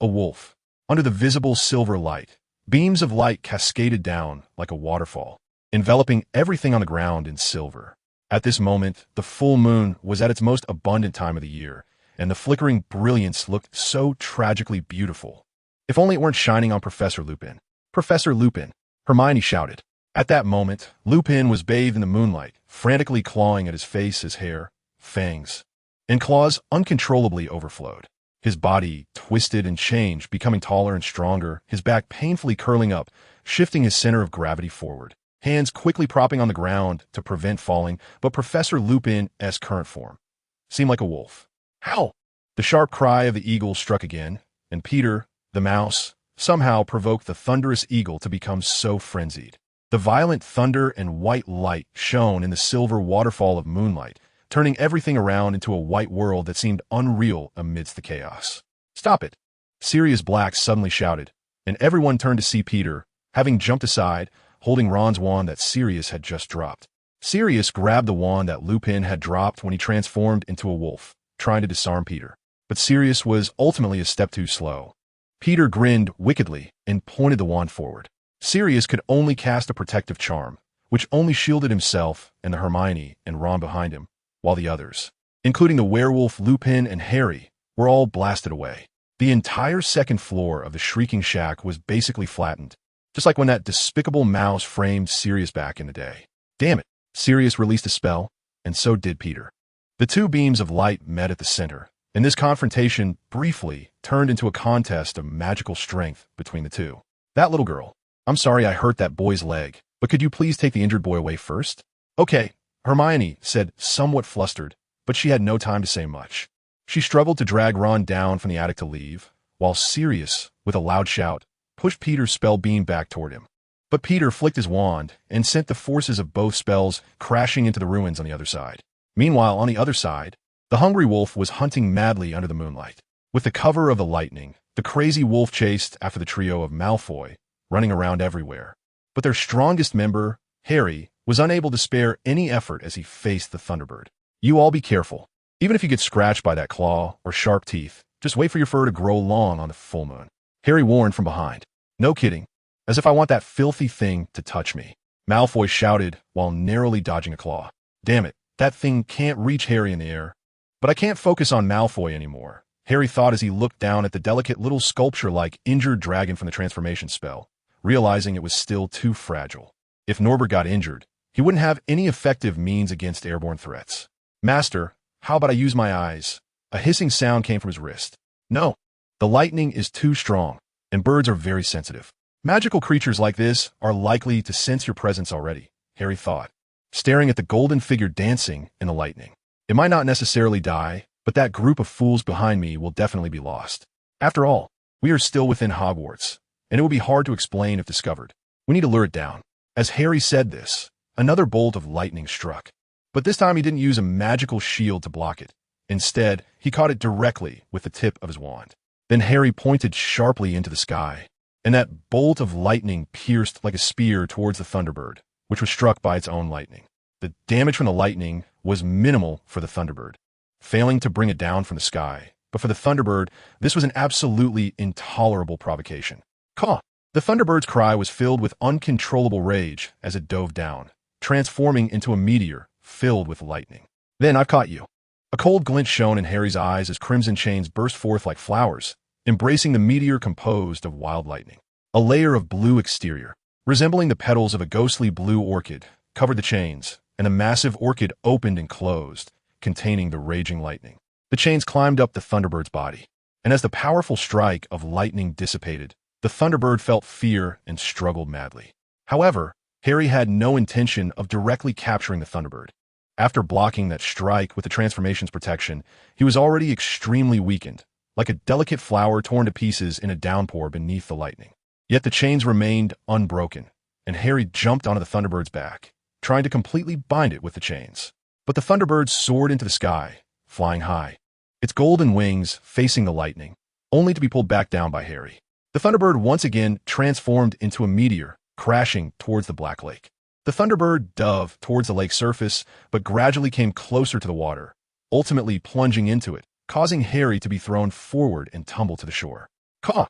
A wolf. Under the visible silver light, beams of light cascaded down like a waterfall, enveloping everything on the ground in silver. At this moment, the full moon was at its most abundant time of the year, and the flickering brilliance looked so tragically beautiful. If only it weren't shining on Professor Lupin. Professor Lupin, Hermione shouted. At that moment, Lupin was bathed in the moonlight, frantically clawing at his face, his hair, fangs, and claws uncontrollably overflowed. His body twisted and changed, becoming taller and stronger, his back painfully curling up, shifting his center of gravity forward. Hands quickly propping on the ground to prevent falling, but Professor Lupin's current form seemed like a wolf. How? The sharp cry of the eagle struck again, and Peter, the mouse, somehow provoked the thunderous eagle to become so frenzied. The violent thunder and white light shone in the silver waterfall of moonlight, turning everything around into a white world that seemed unreal amidst the chaos. "Stop it!" Sirius Black suddenly shouted, and everyone turned to see Peter, having jumped aside, holding Ron's wand that Sirius had just dropped. Sirius grabbed the wand that Lupin had dropped when he transformed into a wolf, trying to disarm Peter. But Sirius was ultimately a step too slow. Peter grinned wickedly and pointed the wand forward. Sirius could only cast a protective charm, which only shielded himself and the Hermione and Ron behind him, while the others, including the werewolf Lupin and Harry, were all blasted away. The entire second floor of the Shrieking Shack was basically flattened, just like when that despicable mouse framed Sirius back in the day. Damn it! Sirius released a spell, and so did Peter. The two beams of light met at the center, and this confrontation briefly turned into a contest of magical strength between the two. "That little girl. I'm sorry I hurt that boy's leg, but could you please take the injured boy away first?" "Okay," Hermione said, somewhat flustered, but she had no time to say much. She struggled to drag Ron down from the attic to leave, while Sirius, with a loud shout, pushed Peter's spell beam back toward him. But Peter flicked his wand and sent the forces of both spells crashing into the ruins on the other side. Meanwhile, on the other side, the hungry wolf was hunting madly under the moonlight. With the cover of the lightning, the crazy wolf chased after the trio of Malfoy, running around everywhere. But their strongest member, Harry, was unable to spare any effort as he faced the Thunderbird. "You all be careful. Even if you get scratched by that claw or sharp teeth, just wait for your fur to grow long on the full moon," Harry warned from behind. "No kidding. As if I want that filthy thing to touch me," Malfoy shouted while narrowly dodging a claw. "Damn it, that thing can't reach Harry in the air." "But I can't focus on Malfoy anymore," Harry thought as he looked down at the delicate little sculpture-like injured dragon from the transformation spell, realizing it was still too fragile. If Norbert got injured, he wouldn't have any effective means against airborne threats. "Master, how about I use my eyes?" A hissing sound came from his wrist. "No, the lightning is too strong, and birds are very sensitive. Magical creatures like this are likely to sense your presence already," Harry thought, staring at the golden figure dancing in the lightning. "It might not necessarily die, but that group of fools behind me will definitely be lost. After all, we are still within Hogwarts, and it will be hard to explain if discovered. We need to lure it down." As Harry said this, another bolt of lightning struck. But this time he didn't use a magical shield to block it. Instead, he caught it directly with the tip of his wand. Then Harry pointed sharply into the sky, and that bolt of lightning pierced like a spear towards the Thunderbird, which was struck by its own lightning. The damage from the lightning was minimal for the Thunderbird, failing to bring it down from the sky. But for the Thunderbird, this was an absolutely intolerable provocation. "Caw!" The Thunderbird's cry was filled with uncontrollable rage as it dove down, transforming into a meteor filled with lightning. "Then I've caught you." A cold glint shone in Harry's eyes as crimson chains burst forth like flowers, embracing the meteor composed of wild lightning. A layer of blue exterior, resembling the petals of a ghostly blue orchid, covered the chains, and a massive orchid opened and closed, containing the raging lightning. The chains climbed up the Thunderbird's body, and as the powerful strike of lightning dissipated, the Thunderbird felt fear and struggled madly. However, Harry had no intention of directly capturing the Thunderbird. After blocking that strike with the transformation's protection, he was already extremely weakened, like a delicate flower torn to pieces in a downpour beneath the lightning. Yet the chains remained unbroken, and Harry jumped onto the Thunderbird's back, trying to completely bind it with the chains. But the Thunderbird soared into the sky, flying high, its golden wings facing the lightning, only to be pulled back down by Harry. The Thunderbird once again transformed into a meteor, crashing towards the Black Lake. The Thunderbird dove towards the lake's surface, but gradually came closer to the water, ultimately plunging into it, causing Harry to be thrown forward and tumble to the shore. "Caw!"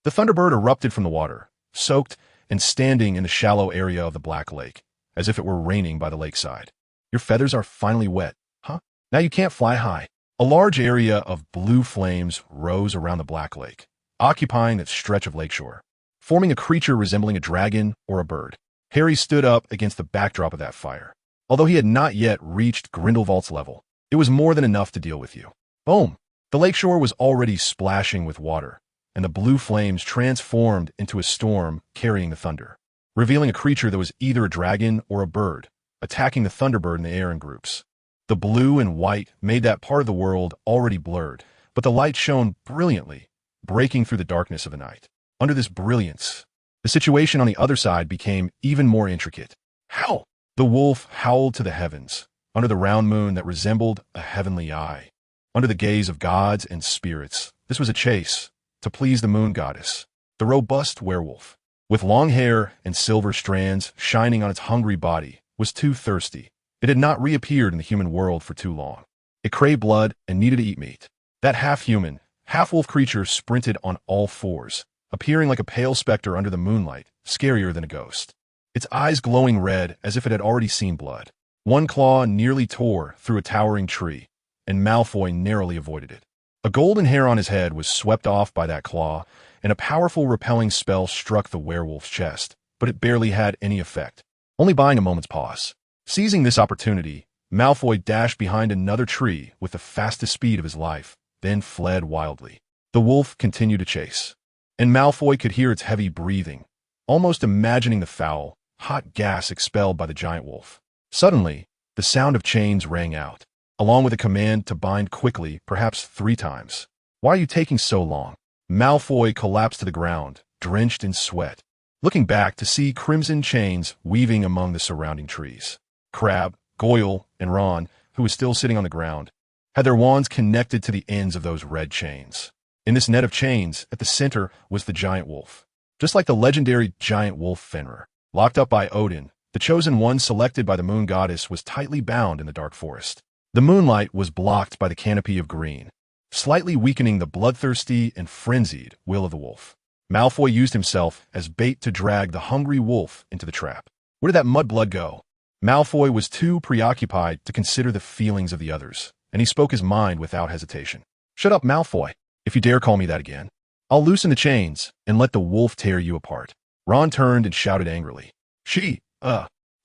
The Thunderbird erupted from the water, soaked and standing in the shallow area of the Black Lake, as if it were raining by the lakeside. "Your feathers are finally wet, huh? Now you can't fly high." A large area of blue flames rose around the Black Lake, occupying that stretch of lakeshore, forming a creature resembling a dragon or a bird. Harry stood up against the backdrop of that fire. Although he had not yet reached Grindelwald's level, it was more than enough to deal with you. Boom! The lakeshore was already splashing with water, and the blue flames transformed into a storm carrying the thunder, revealing a creature that was either a dragon or a bird, attacking the Thunderbird in the air in groups. The blue and white made that part of the world already blurred, but the light shone brilliantly, breaking through the darkness of the night. under this brilliance. The situation on the other side became even more intricate. Howl! The wolf howled to the heavens, under the round moon that resembled a heavenly eye. Under the gaze of gods and spirits, this was a chase, to please the moon goddess. The robust werewolf, with long hair and silver strands shining on its hungry body, was too thirsty. It had not reappeared in the human world for too long. It craved blood and needed to eat meat. That half-human, half-wolf creature sprinted on all fours, appearing like a pale specter under the moonlight, scarier than a ghost. Its eyes glowing red as if it had already seen blood. One claw nearly tore through a towering tree, and Malfoy narrowly avoided it. A golden hair on his head was swept off by that claw, and a powerful repelling spell struck the werewolf's chest, but it barely had any effect, only buying a moment's pause. Seizing this opportunity, Malfoy dashed behind another tree with the fastest speed of his life, then fled wildly. The wolf continued to chase, and Malfoy could hear its heavy breathing, almost imagining the foul, hot gas expelled by the giant wolf. Suddenly, the sound of chains rang out, along with a command to bind quickly, perhaps 3 times. "Why are you taking so long?" Malfoy collapsed to the ground, drenched in sweat, looking back to see crimson chains weaving among the surrounding trees. Crabbe, Goyle, and Ron, who was still sitting on the ground, had their wands connected to the ends of those red chains. In this net of chains, at the center was the giant wolf. Just like the legendary giant wolf Fenrir, locked up by Odin, the chosen one selected by the moon goddess was tightly bound in the dark forest. The moonlight was blocked by the canopy of green, slightly weakening the bloodthirsty and frenzied will of the wolf. Malfoy used himself as bait to drag the hungry wolf into the trap. Where did that mudblood go? Malfoy was too preoccupied to consider the feelings of the others, and he spoke his mind without hesitation. "Shut up, Malfoy. If you dare call me that again, I'll loosen the chains and let the wolf tear you apart." Ron turned and shouted angrily. She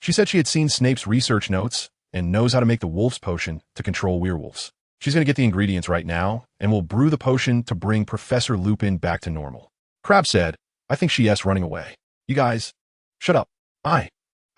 said she had seen Snape's research notes and knows how to make the wolf's potion to control werewolves. She's going to get the ingredients right now, and will brew the potion to bring Professor Lupin back to normal. Crabbe said, "I think she's running away. You guys, shut up. I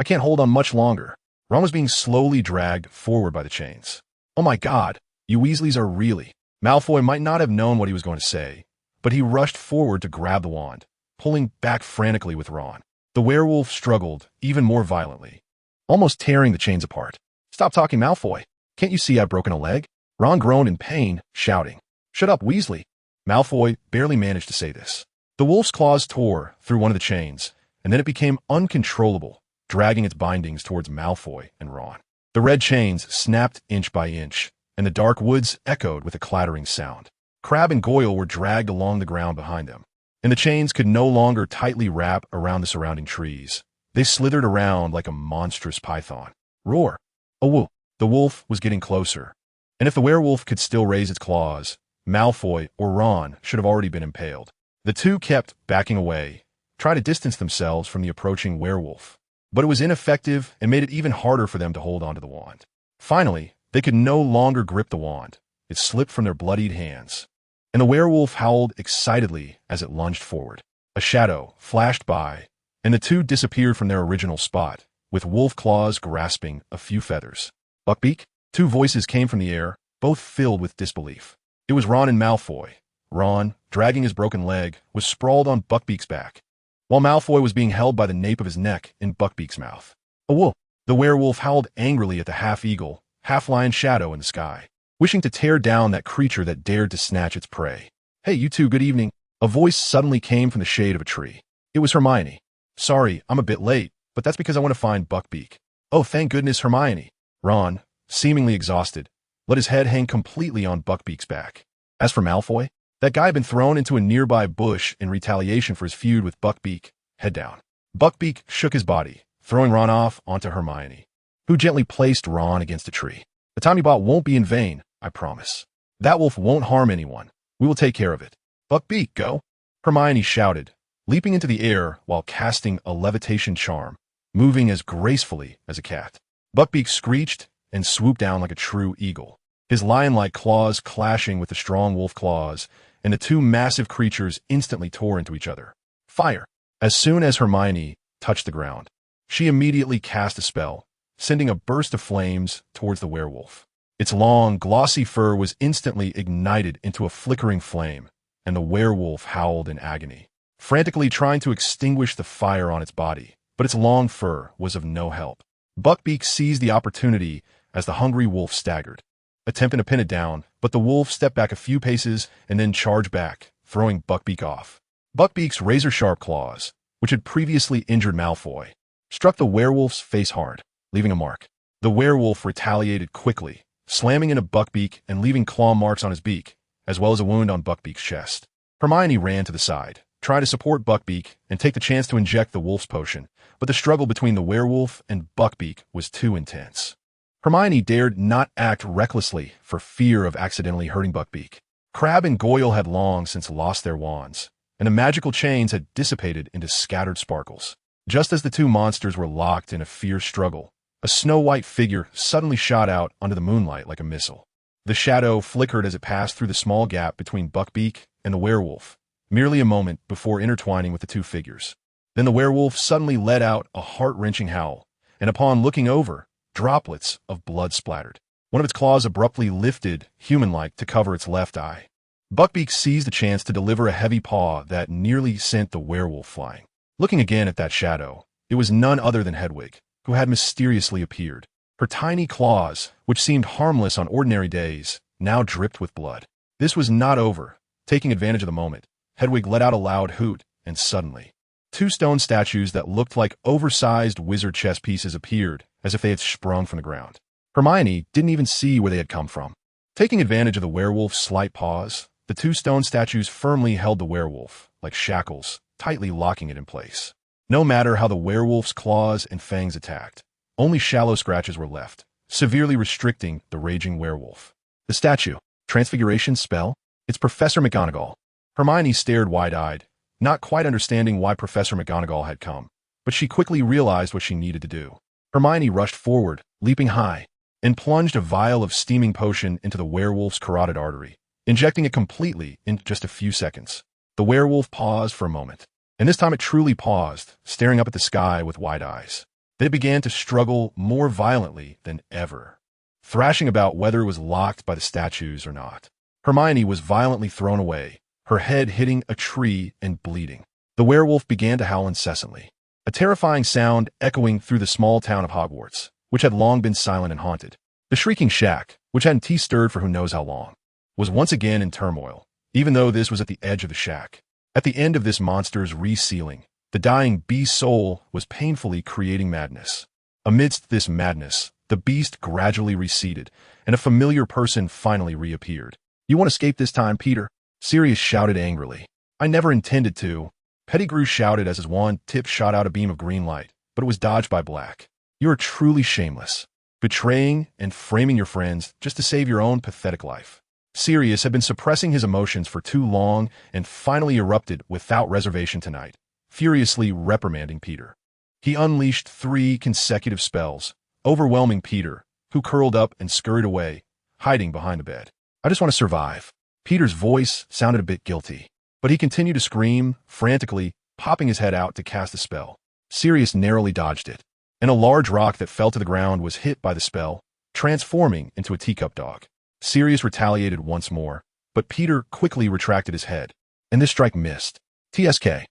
can't hold on much longer." Ron was being slowly dragged forward by the chains. "Oh my God, you Weasleys are really..." Malfoy might not have known what he was going to say, but he rushed forward to grab the wand, pulling back frantically with Ron. The werewolf struggled even more violently, almost tearing the chains apart. "Stop talking, Malfoy. Can't you see I've broken a leg?" Ron groaned in pain, shouting, "Shut up, Weasley." Malfoy barely managed to say this. The wolf's claws tore through one of the chains, and then it became uncontrollable, dragging its bindings towards Malfoy and Ron. The red chains snapped inch by inch, and the dark woods echoed with a clattering sound. Crabbe and Goyle were dragged along the ground behind them, and the chains could no longer tightly wrap around the surrounding trees. They slithered around like a monstrous python. Roar! A wolf! The wolf was getting closer, and if the werewolf could still raise its claws, Malfoy or Ron should have already been impaled. The two kept backing away, trying to distance themselves from the approaching werewolf, but it was ineffective and made it even harder for them to hold onto the wand. Finally, they could no longer grip the wand. It slipped from their bloodied hands, and the werewolf howled excitedly as it lunged forward. A shadow flashed by, and the two disappeared from their original spot, with wolf claws grasping a few feathers. "Buckbeak?" Two voices came from the air, both filled with disbelief. It was Ron and Malfoy. Ron, dragging his broken leg, was sprawled on Buckbeak's back, while Malfoy was being held by the nape of his neck in Buckbeak's mouth. "A wolf!" The werewolf howled angrily at the half-eagle, half-lion shadow in the sky, wishing to tear down that creature that dared to snatch its prey. "Hey, you two, good evening." A voice suddenly came from the shade of a tree. It was Hermione. "Sorry, I'm a bit late, but that's because I want to find Buckbeak." "Oh, thank goodness, Hermione." Ron, seemingly exhausted, let his head hang completely on Buckbeak's back. As for Malfoy, that guy had been thrown into a nearby bush in retaliation for his feud with Buckbeak, head down. Buckbeak shook his body, throwing Ron off onto Hermione, who gently placed Ron against a tree. "The time you bought won't be in vain, I promise. That wolf won't harm anyone. We will take care of it." "Buckbeak, go!" Hermione shouted, leaping into the air while casting a levitation charm, moving as gracefully as a cat. Buckbeak screeched and swooped down like a true eagle, his lion-like claws clashing with the strong wolf claws, and the two massive creatures instantly tore into each other. Fire! As soon as Hermione touched the ground, she immediately cast a spell, sending a burst of flames towards the werewolf. Its long, glossy fur was instantly ignited into a flickering flame, and the werewolf howled in agony. frantically trying to extinguish the fire on its body, but its long fur was of no help. Buckbeak seized the opportunity as the hungry wolf staggered, attempting to pin it down, but the wolf stepped back a few paces and then charged back, throwing Buckbeak off. Buckbeak's razor-sharp claws, which had previously injured Malfoy, struck the werewolf's face hard, leaving a mark. The werewolf retaliated quickly, slamming into Buckbeak and leaving claw marks on his beak, as well as a wound on Buckbeak's chest. Hermione ran to the side, trying to support Buckbeak and take the chance to inject the wolf's potion, but the struggle between the werewolf and Buckbeak was too intense. Hermione dared not act recklessly for fear of accidentally hurting Buckbeak. Crabbe and Goyle had long since lost their wands, and the magical chains had dissipated into scattered sparkles. Just as the two monsters were locked in a fierce struggle, a snow-white figure suddenly shot out onto the moonlight like a missile. The shadow flickered as it passed through the small gap between Buckbeak and the werewolf, merely a moment before intertwining with the two figures. Then the werewolf suddenly let out a heart-wrenching howl, and upon looking over, droplets of blood splattered. One of its claws abruptly lifted, human-like, to cover its left eye. Buckbeak seized the chance to deliver a heavy paw that nearly sent the werewolf flying. Looking again at that shadow, it was none other than Hedwig, who had mysteriously appeared. Her tiny claws, which seemed harmless on ordinary days, now dripped with blood. This was not over. Taking advantage of the moment, Hedwig let out a loud hoot, and suddenly, two stone statues that looked like oversized wizard chess pieces appeared, as if they had sprung from the ground. Hermione didn't even see where they had come from. Taking advantage of the werewolf's slight pause, the two stone statues firmly held the werewolf, like shackles, tightly locking it in place. No matter how the werewolf's claws and fangs attacked, only shallow scratches were left, severely restricting the raging werewolf. The statue, transfiguration spell? It's Professor McGonagall. Hermione stared wide-eyed, not quite understanding why Professor McGonagall had come, but she quickly realized what she needed to do. Hermione rushed forward, leaping high, and plunged a vial of steaming potion into the werewolf's carotid artery, injecting it completely in just a few seconds. The werewolf paused for a moment, and this time it truly paused, staring up at the sky with wide eyes. Then it began to struggle more violently than ever, thrashing about whether it was locked by the statues or not. Hermione was violently thrown away, her head hitting a tree and bleeding. The werewolf began to howl incessantly, a terrifying sound echoing through the small town of Hogwarts, which had long been silent and haunted. The shrieking shack, which hadn't stirred for who knows how long, was once again in turmoil, even though this was at the edge of the shack. At the end of this monster's resealing, the dying beast's soul was painfully creating madness. Amidst this madness, the beast gradually receded, and a familiar person finally reappeared. "You won't escape this time, Peter," Sirius shouted angrily. "I never intended to." Pettigrew shouted as his wand-tip shot out a beam of green light, but it was dodged by Black. "You are truly shameless, betraying and framing your friends just to save your own pathetic life." Sirius had been suppressing his emotions for too long and finally erupted without reservation tonight, furiously reprimanding Peter. He unleashed 3 consecutive spells, overwhelming Peter, who curled up and scurried away, hiding behind the bed. "I just want to survive." Peter's voice sounded a bit guilty, but he continued to scream, frantically, popping his head out to cast the spell. Sirius narrowly dodged it, and a large rock that fell to the ground was hit by the spell, transforming into a teacup dog. Sirius retaliated once more, but Peter quickly retracted his head, and this strike missed. TSK.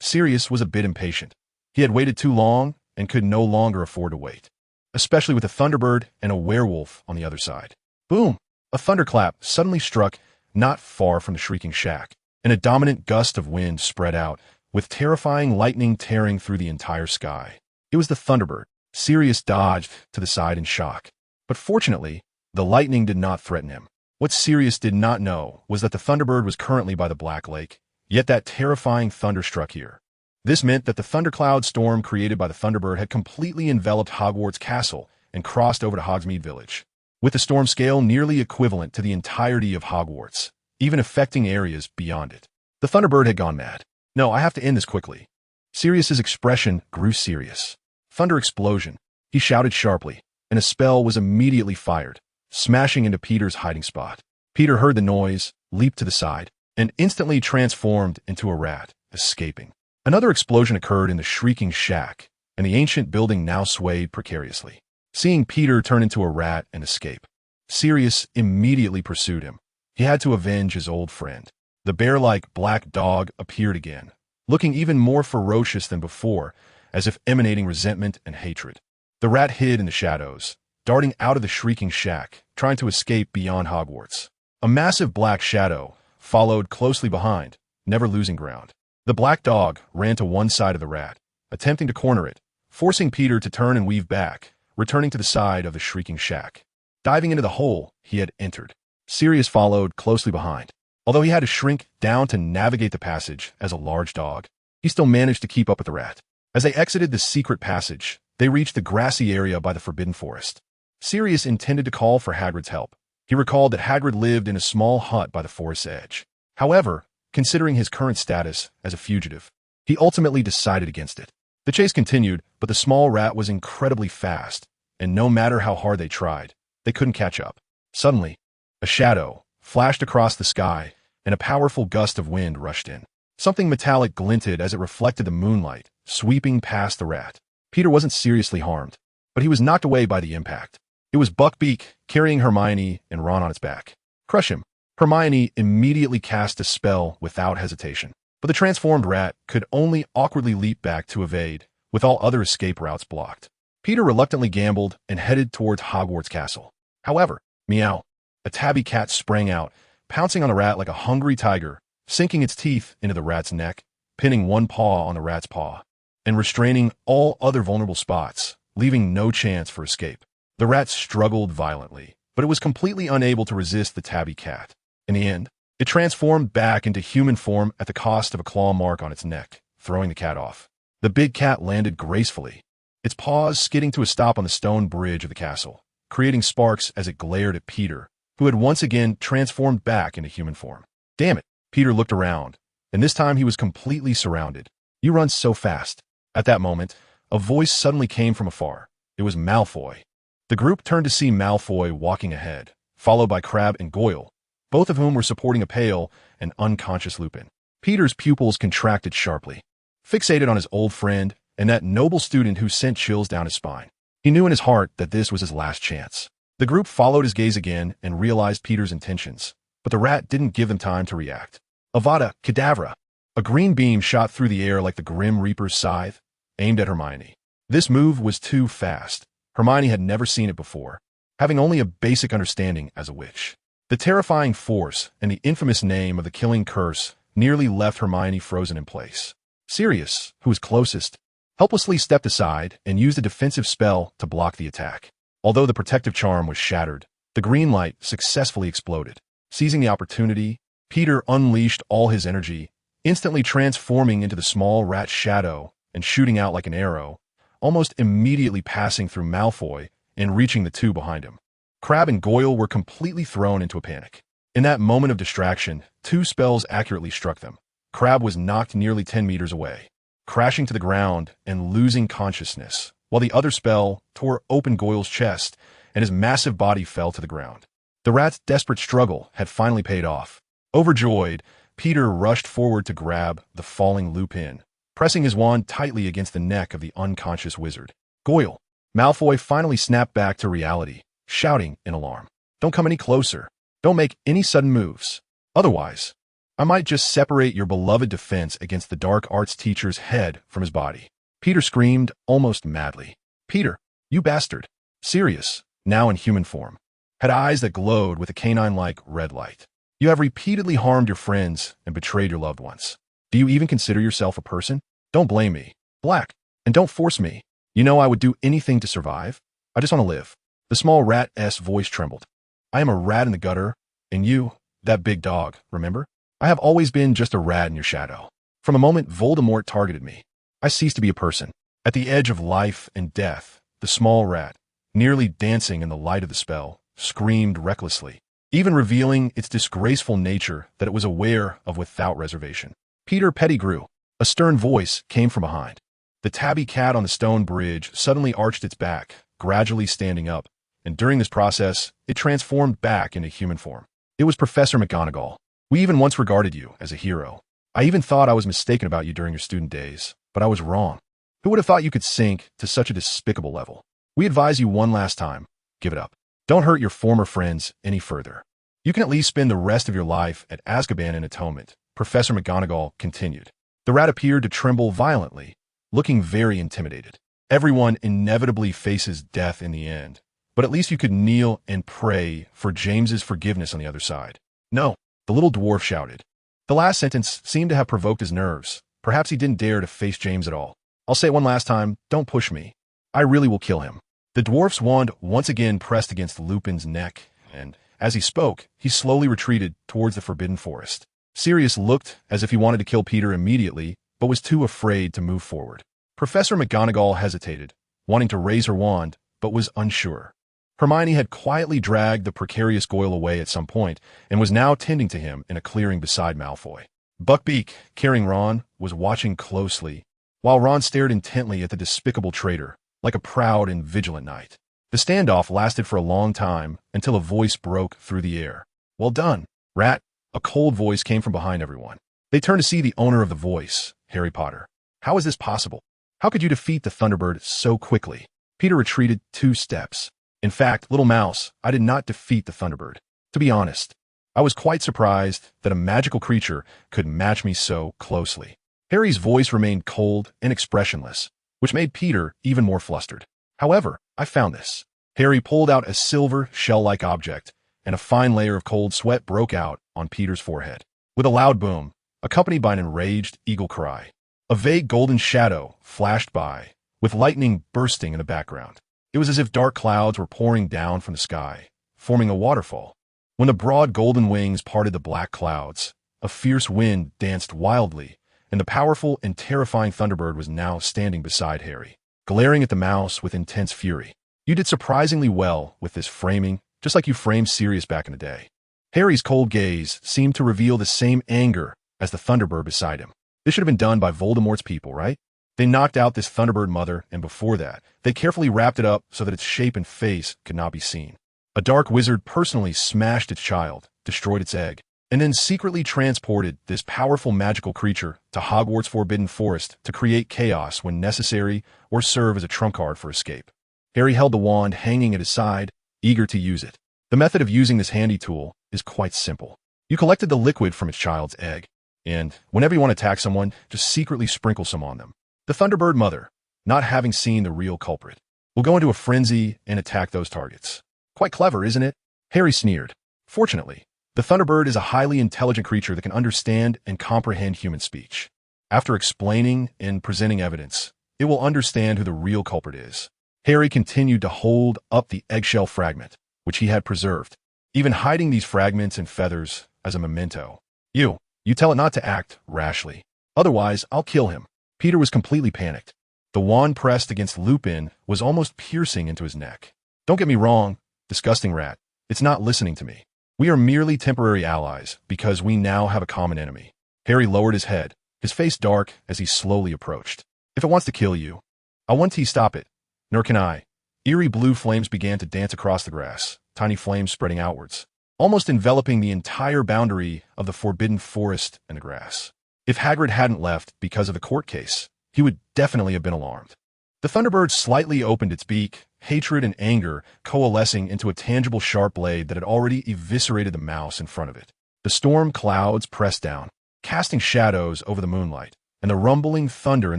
Sirius was a bit impatient. He had waited too long and could no longer afford to wait, especially with a Thunderbird and a werewolf on the other side. Boom! A thunderclap suddenly struck not far from the shrieking shack, and a dominant gust of wind spread out, with terrifying lightning tearing through the entire sky. It was the Thunderbird. Sirius dodged to the side in shock, but fortunately, the lightning did not threaten him. What Sirius did not know was that the Thunderbird was currently by the Black Lake, yet that terrifying thunder struck here. This meant that the thundercloud storm created by the Thunderbird had completely enveloped Hogwarts Castle and crossed over to Hogsmeade Village, with the storm scale nearly equivalent to the entirety of Hogwarts, even affecting areas beyond it. The Thunderbird had gone mad. "No, I have to end this quickly." Sirius's expression grew serious. "Thunder explosion," he shouted sharply, and a spell was immediately fired, smashing into Peter's hiding spot. Peter heard the noise, leaped to the side, and instantly transformed into a rat, escaping. Another explosion occurred in the shrieking shack, and the ancient building now swayed precariously. Seeing Peter turn into a rat and escape, Sirius immediately pursued him. He had to avenge his old friend. The bear-like black dog appeared again, looking even more ferocious than before, as if emanating resentment and hatred. The rat hid in the shadows, darting out of the shrieking shack, trying to escape beyond Hogwarts. A massive black shadow followed closely behind, never losing ground. The black dog ran to one side of the rat, attempting to corner it, forcing Peter to turn and weave back, returning to the side of the shrieking shack. Diving into the hole he had entered, Sirius followed closely behind. Although he had to shrink down to navigate the passage as a large dog, he still managed to keep up with the rat. As they exited the secret passage, they reached the grassy area by the Forbidden Forest. Sirius intended to call for Hagrid's help. He recalled that Hagrid lived in a small hut by the forest's edge. However, considering his current status as a fugitive, he ultimately decided against it. The chase continued, but the small rat was incredibly fast, and no matter how hard they tried, they couldn't catch up. Suddenly, a shadow flashed across the sky, and a powerful gust of wind rushed in. Something metallic glinted as it reflected the moonlight, sweeping past the rat. Peter wasn't seriously harmed, but he was knocked away by the impact. It was Buckbeak carrying Hermione and Ron on its back. Crush him. Hermione immediately cast a spell without hesitation, but the transformed rat could only awkwardly leap back to evade, with all other escape routes blocked. Peter reluctantly gambled and headed towards Hogwarts Castle. However, meow, a tabby cat sprang out, pouncing on the rat like a hungry tiger, sinking its teeth into the rat's neck, pinning one paw on the rat's paw, and restraining all other vulnerable spots, leaving no chance for escape. The rat struggled violently, but it was completely unable to resist the tabby cat. In the end, it transformed back into human form at the cost of a claw mark on its neck, throwing the cat off. The big cat landed gracefully, its paws skidding to a stop on the stone bridge of the castle, creating sparks as it glared at Peter, who had once again transformed back into human form. Damn it, Peter looked around, and this time he was completely surrounded. You run so fast. At that moment, a voice suddenly came from afar. It was Malfoy. The group turned to see Malfoy walking ahead, followed by Crabbe and Goyle, both of whom were supporting a pale and unconscious Lupin. Peter's pupils contracted sharply, fixated on his old friend and that noble student who sent chills down his spine. He knew in his heart that this was his last chance. The group followed his gaze again and realized Peter's intentions, but the rat didn't give them time to react. Avada Kedavra! A green beam shot through the air like the Grim Reaper's scythe, aimed at Hermione. This move was too fast. Hermione had never seen it before, having only a basic understanding as a witch. The terrifying force and the infamous name of the killing curse nearly left Hermione frozen in place. Sirius, who was closest, helplessly stepped aside and used a defensive spell to block the attack. Although the protective charm was shattered, the green light successfully exploded. Seizing the opportunity, Peter unleashed all his energy, instantly transforming into the small rat shadow and shooting out like an arrow, almost immediately passing through Malfoy and reaching the two behind him. Crabbe and Goyle were completely thrown into a panic. In that moment of distraction, two spells accurately struck them. Crabbe was knocked nearly 10 meters away, crashing to the ground and losing consciousness, while the other spell tore open Goyle's chest and his massive body fell to the ground. The rat's desperate struggle had finally paid off. Overjoyed, Peter rushed forward to grab the falling Lupin, pressing his wand tightly against the neck of the unconscious wizard. Goyle! Malfoy finally snapped back to reality, shouting in alarm. Don't come any closer. Don't make any sudden moves. Otherwise, I might just separate your beloved defense against the dark arts teacher's head from his body. Peter screamed almost madly. Peter, you bastard! Sirius, now in human form, had eyes that glowed with a canine-like red light. You have repeatedly harmed your friends and betrayed your loved ones. Do you even consider yourself a person? Don't blame me, Black, and don't force me. You know I would do anything to survive. I just want to live. The small rat's voice trembled. I am a rat in the gutter, and you, that big dog, remember? I have always been just a rat in your shadow. From the moment Voldemort targeted me, I ceased to be a person. At the edge of life and death, the small rat, nearly dancing in the light of the spell, screamed recklessly, even revealing its disgraceful nature that it was aware of without reservation. Peter Pettigrew, a stern voice came from behind. The tabby cat on the stone bridge suddenly arched its back, gradually standing up, and during this process, it transformed back into human form. It was Professor McGonagall. We even once regarded you as a hero. I even thought I was mistaken about you during your student days, but I was wrong. Who would have thought you could sink to such a despicable level? We advise you one last time, give it up. Don't hurt your former friends any further. You can at least spend the rest of your life at Azkaban in atonement, Professor McGonagall continued. The rat appeared to tremble violently, looking very intimidated. Everyone inevitably faces death in the end, but at least you could kneel and pray for James's forgiveness on the other side. No, the little dwarf shouted. The last sentence seemed to have provoked his nerves. Perhaps he didn't dare to face James at all. I'll say it one last time, don't push me. I really will kill him. The dwarf's wand once again pressed against Lupin's neck, and as he spoke, he slowly retreated towards the forbidden forest. Sirius looked as if he wanted to kill Peter immediately, but was too afraid to move forward. Professor McGonagall hesitated, wanting to raise her wand, but was unsure. Hermione had quietly dragged the precarious Goyle away at some point, and was now tending to him in a clearing beside Malfoy. Buckbeak, carrying Ron, was watching closely, while Ron stared intently at the despicable traitor, like a proud and vigilant knight. The standoff lasted for a long time, until a voice broke through the air. Well done, rat. A cold voice came from behind everyone. They turned to see the owner of the voice, Harry Potter. How is this possible? How could you defeat the Thunderbird so quickly? Peter retreated 2 steps. In fact, little mouse, I did not defeat the Thunderbird. To be honest, I was quite surprised that a magical creature could match me so closely. Harry's voice remained cold and expressionless, which made Peter even more flustered. However, I found this. Harry pulled out a silver, shell-like object, and a fine layer of cold sweat broke out on Peter's forehead. With a loud boom, accompanied by an enraged eagle cry, a vague golden shadow flashed by, with lightning bursting in the background. It was as if dark clouds were pouring down from the sky, forming a waterfall. When the broad golden wings parted the black clouds, a fierce wind danced wildly, and the powerful and terrifying Thunderbird was now standing beside Harry, glaring at the mouse with intense fury. You did surprisingly well with this framing, just like you framed Sirius back in the day. Harry's cold gaze seemed to reveal the same anger as the Thunderbird beside him. This should have been done by Voldemort's people, right? They knocked out this Thunderbird mother, and before that, they carefully wrapped it up so that its shape and face could not be seen. A dark wizard personally smashed its child, destroyed its egg, and then secretly transported this powerful magical creature to Hogwarts' Forbidden Forest to create chaos when necessary or serve as a trump card for escape. Harry held the wand hanging at his side, eager to use it. The method of using this handy tool is quite simple. You collected the liquid from its child's egg, and whenever you want to attack someone, just secretly sprinkle some on them. The Thunderbird mother, not having seen the real culprit, will go into a frenzy and attack those targets. Quite clever, isn't it? Harry sneered. Fortunately, the Thunderbird is a highly intelligent creature that can understand and comprehend human speech. After explaining and presenting evidence, it will understand who the real culprit is. Harry continued to hold up the eggshell fragment, which he had preserved, even hiding these fragments and feathers as a memento. You tell it not to act rashly. Otherwise, I'll kill him. Peter was completely panicked. The wand pressed against Lupin was almost piercing into his neck. Don't get me wrong, disgusting rat. It's not listening to me. We are merely temporary allies because we now have a common enemy. Harry lowered his head, his face dark as he slowly approached. If it wants to kill you, I want to stop it. Nor can I. Eerie blue flames began to dance across the grass, tiny flames spreading outwards, almost enveloping the entire boundary of the Forbidden Forest and the grass. If Hagrid hadn't left because of the court case, he would definitely have been alarmed. The Thunderbird slightly opened its beak, hatred and anger coalescing into a tangible sharp blade that had already eviscerated the mouse in front of it. The storm clouds pressed down, casting shadows over the moonlight, and the rumbling thunder in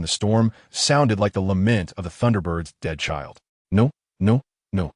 the storm sounded like the lament of the Thunderbird's dead child. No, no, no.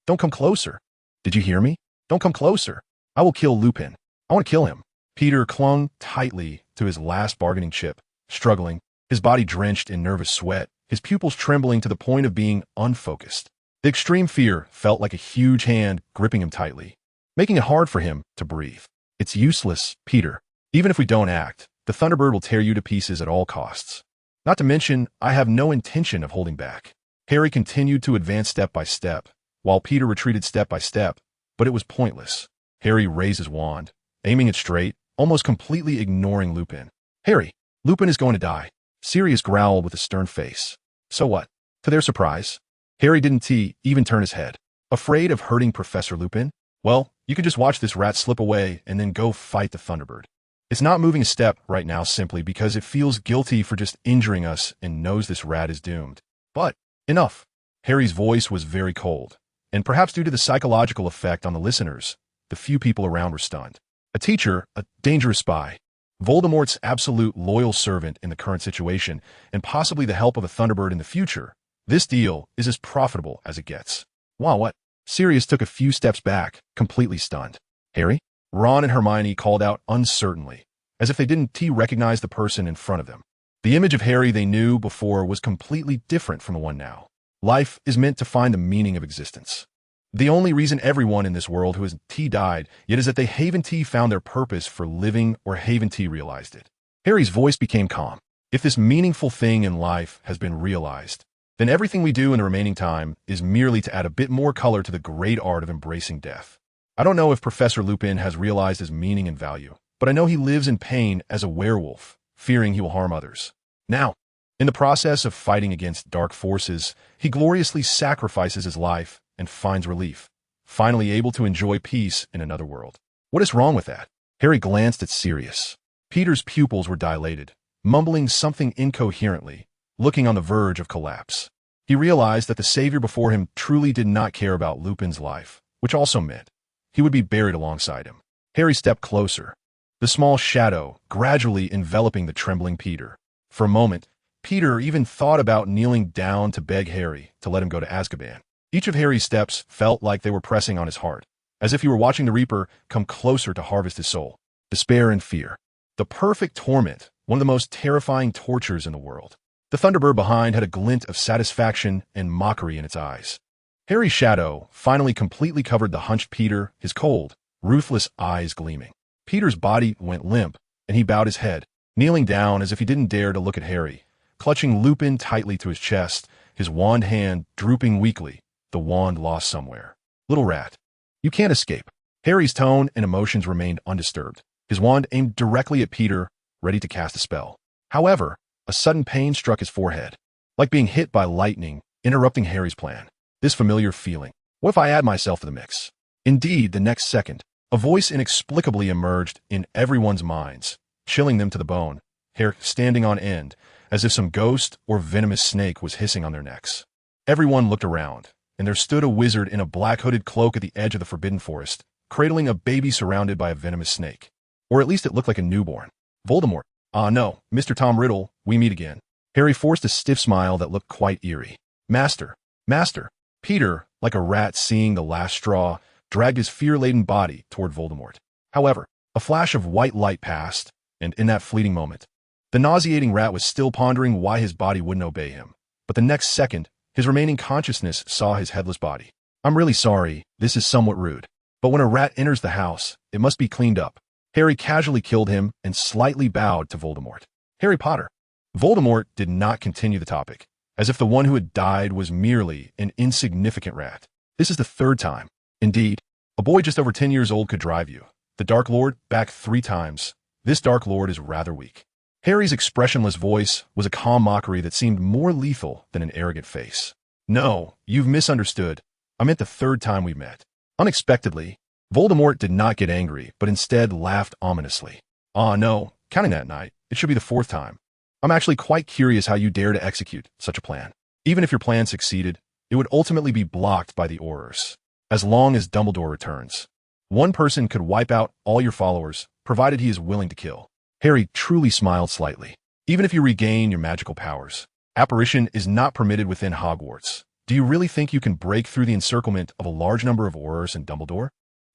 Don't come closer. Did you hear me? Don't come closer. I will kill Lupin. I want to kill him. Peter clung tightly to his last bargaining chip, struggling, his body drenched in nervous sweat, his pupils trembling to the point of being unfocused. The extreme fear felt like a huge hand gripping him tightly, making it hard for him to breathe. It's useless, Peter. Even if we don't act, the Thunderbird will tear you to pieces at all costs. Not to mention, I have no intention of holding back. Harry continued to advance step by step, while Peter retreated step by step, but it was pointless. Harry raised his wand, aiming it straight, almost completely ignoring Lupin. Harry, Lupin is going to die. Sirius growled with a stern face. So what? To their surprise, Harry didn't even turn his head. Afraid of hurting Professor Lupin? Well, you can just watch this rat slip away and then go fight the Thunderbird. It's not moving a step right now simply because it feels guilty for just injuring us and knows this rat is doomed. But, enough. Harry's voice was very cold, and perhaps due to the psychological effect on the listeners, the few people around were stunned. A teacher, a dangerous spy, Voldemort's absolute loyal servant in the current situation, and possibly the help of a Thunderbird in the future, this deal is as profitable as it gets. Wow, what? Sirius took a few steps back, completely stunned. Harry? Ron and Hermione called out uncertainly, as if they didn't recognize the person in front of them. The image of Harry they knew before was completely different from the one now. Life is meant to find the meaning of existence. The only reason everyone in this world who has died yet is that they Haven found their purpose for living, or Haven realized it. Harry's voice became calm. If this meaningful thing in life has been realized, then everything we do in the remaining time is merely to add a bit more color to the great art of embracing death. I don't know if Professor Lupin has realized his meaning and value, but I know he lives in pain as a werewolf, fearing he will harm others. Now, in the process of fighting against dark forces, he gloriously sacrifices his life and finds relief, finally able to enjoy peace in another world. What is wrong with that? Harry glanced at Sirius. Peter's pupils were dilated, mumbling something incoherently, looking on the verge of collapse. He realized that the savior before him truly did not care about Lupin's life, which also meant he would be buried alongside him. Harry stepped closer, the small shadow gradually enveloping the trembling Peter. For a moment, Peter even thought about kneeling down to beg Harry to let him go to Azkaban. Each of Harry's steps felt like they were pressing on his heart, as if he were watching the Reaper come closer to harvest his soul. Despair and fear. The perfect torment, one of the most terrifying tortures in the world. The Thunderbird behind had a glint of satisfaction and mockery in its eyes. Harry's shadow finally completely covered the hunched Peter, his cold, ruthless eyes gleaming. Peter's body went limp, and he bowed his head, kneeling down as if he didn't dare to look at Harry, clutching Lupin tightly to his chest, his wand hand drooping weakly, the wand lost somewhere. Little rat, you can't escape. Harry's tone and emotions remained undisturbed, his wand aimed directly at Peter, ready to cast a spell. However, a sudden pain struck his forehead, like being hit by lightning, interrupting Harry's plan. This familiar feeling. What if I add myself to the mix? Indeed, the next second, a voice inexplicably emerged in everyone's minds, chilling them to the bone, hair standing on end, as if some ghost or venomous snake was hissing on their necks. Everyone looked around, and there stood a wizard in a black hooded cloak at the edge of the Forbidden Forest, cradling a baby surrounded by a venomous snake. Or at least it looked like a newborn. Voldemort. Ah, no, Mr. Tom Riddle, we meet again. Harry forced a stiff smile that looked quite eerie. Master. Master. Peter, like a rat seeing the last straw, dragged his fear-laden body toward Voldemort. However, a flash of white light passed, and in that fleeting moment, the nauseating rat was still pondering why his body wouldn't obey him. But the next second, his remaining consciousness saw his headless body. I'm really sorry, this is somewhat rude. But when a rat enters the house, it must be cleaned up. Harry casually killed him and slightly bowed to Voldemort. Harry Potter. Voldemort did not continue the topic, as if the one who had died was merely an insignificant rat. This is the third time. Indeed, a boy just over 10 years old could drive you. The Dark Lord, back 3 times. This Dark Lord is rather weak. Harry's expressionless voice was a calm mockery that seemed more lethal than an arrogant face. No, you've misunderstood. I meant the third time we met. Unexpectedly, Voldemort did not get angry, but instead laughed ominously. Ah, no, counting that night, it should be the 4th time. I'm actually quite curious how you dare to execute such a plan. Even if your plan succeeded, it would ultimately be blocked by the Aurors. As long as Dumbledore returns, one person could wipe out all your followers, provided he is willing to kill. Harry truly smiled slightly. Even if you regain your magical powers, apparition is not permitted within Hogwarts. Do you really think you can break through the encirclement of a large number of Aurors and Dumbledore?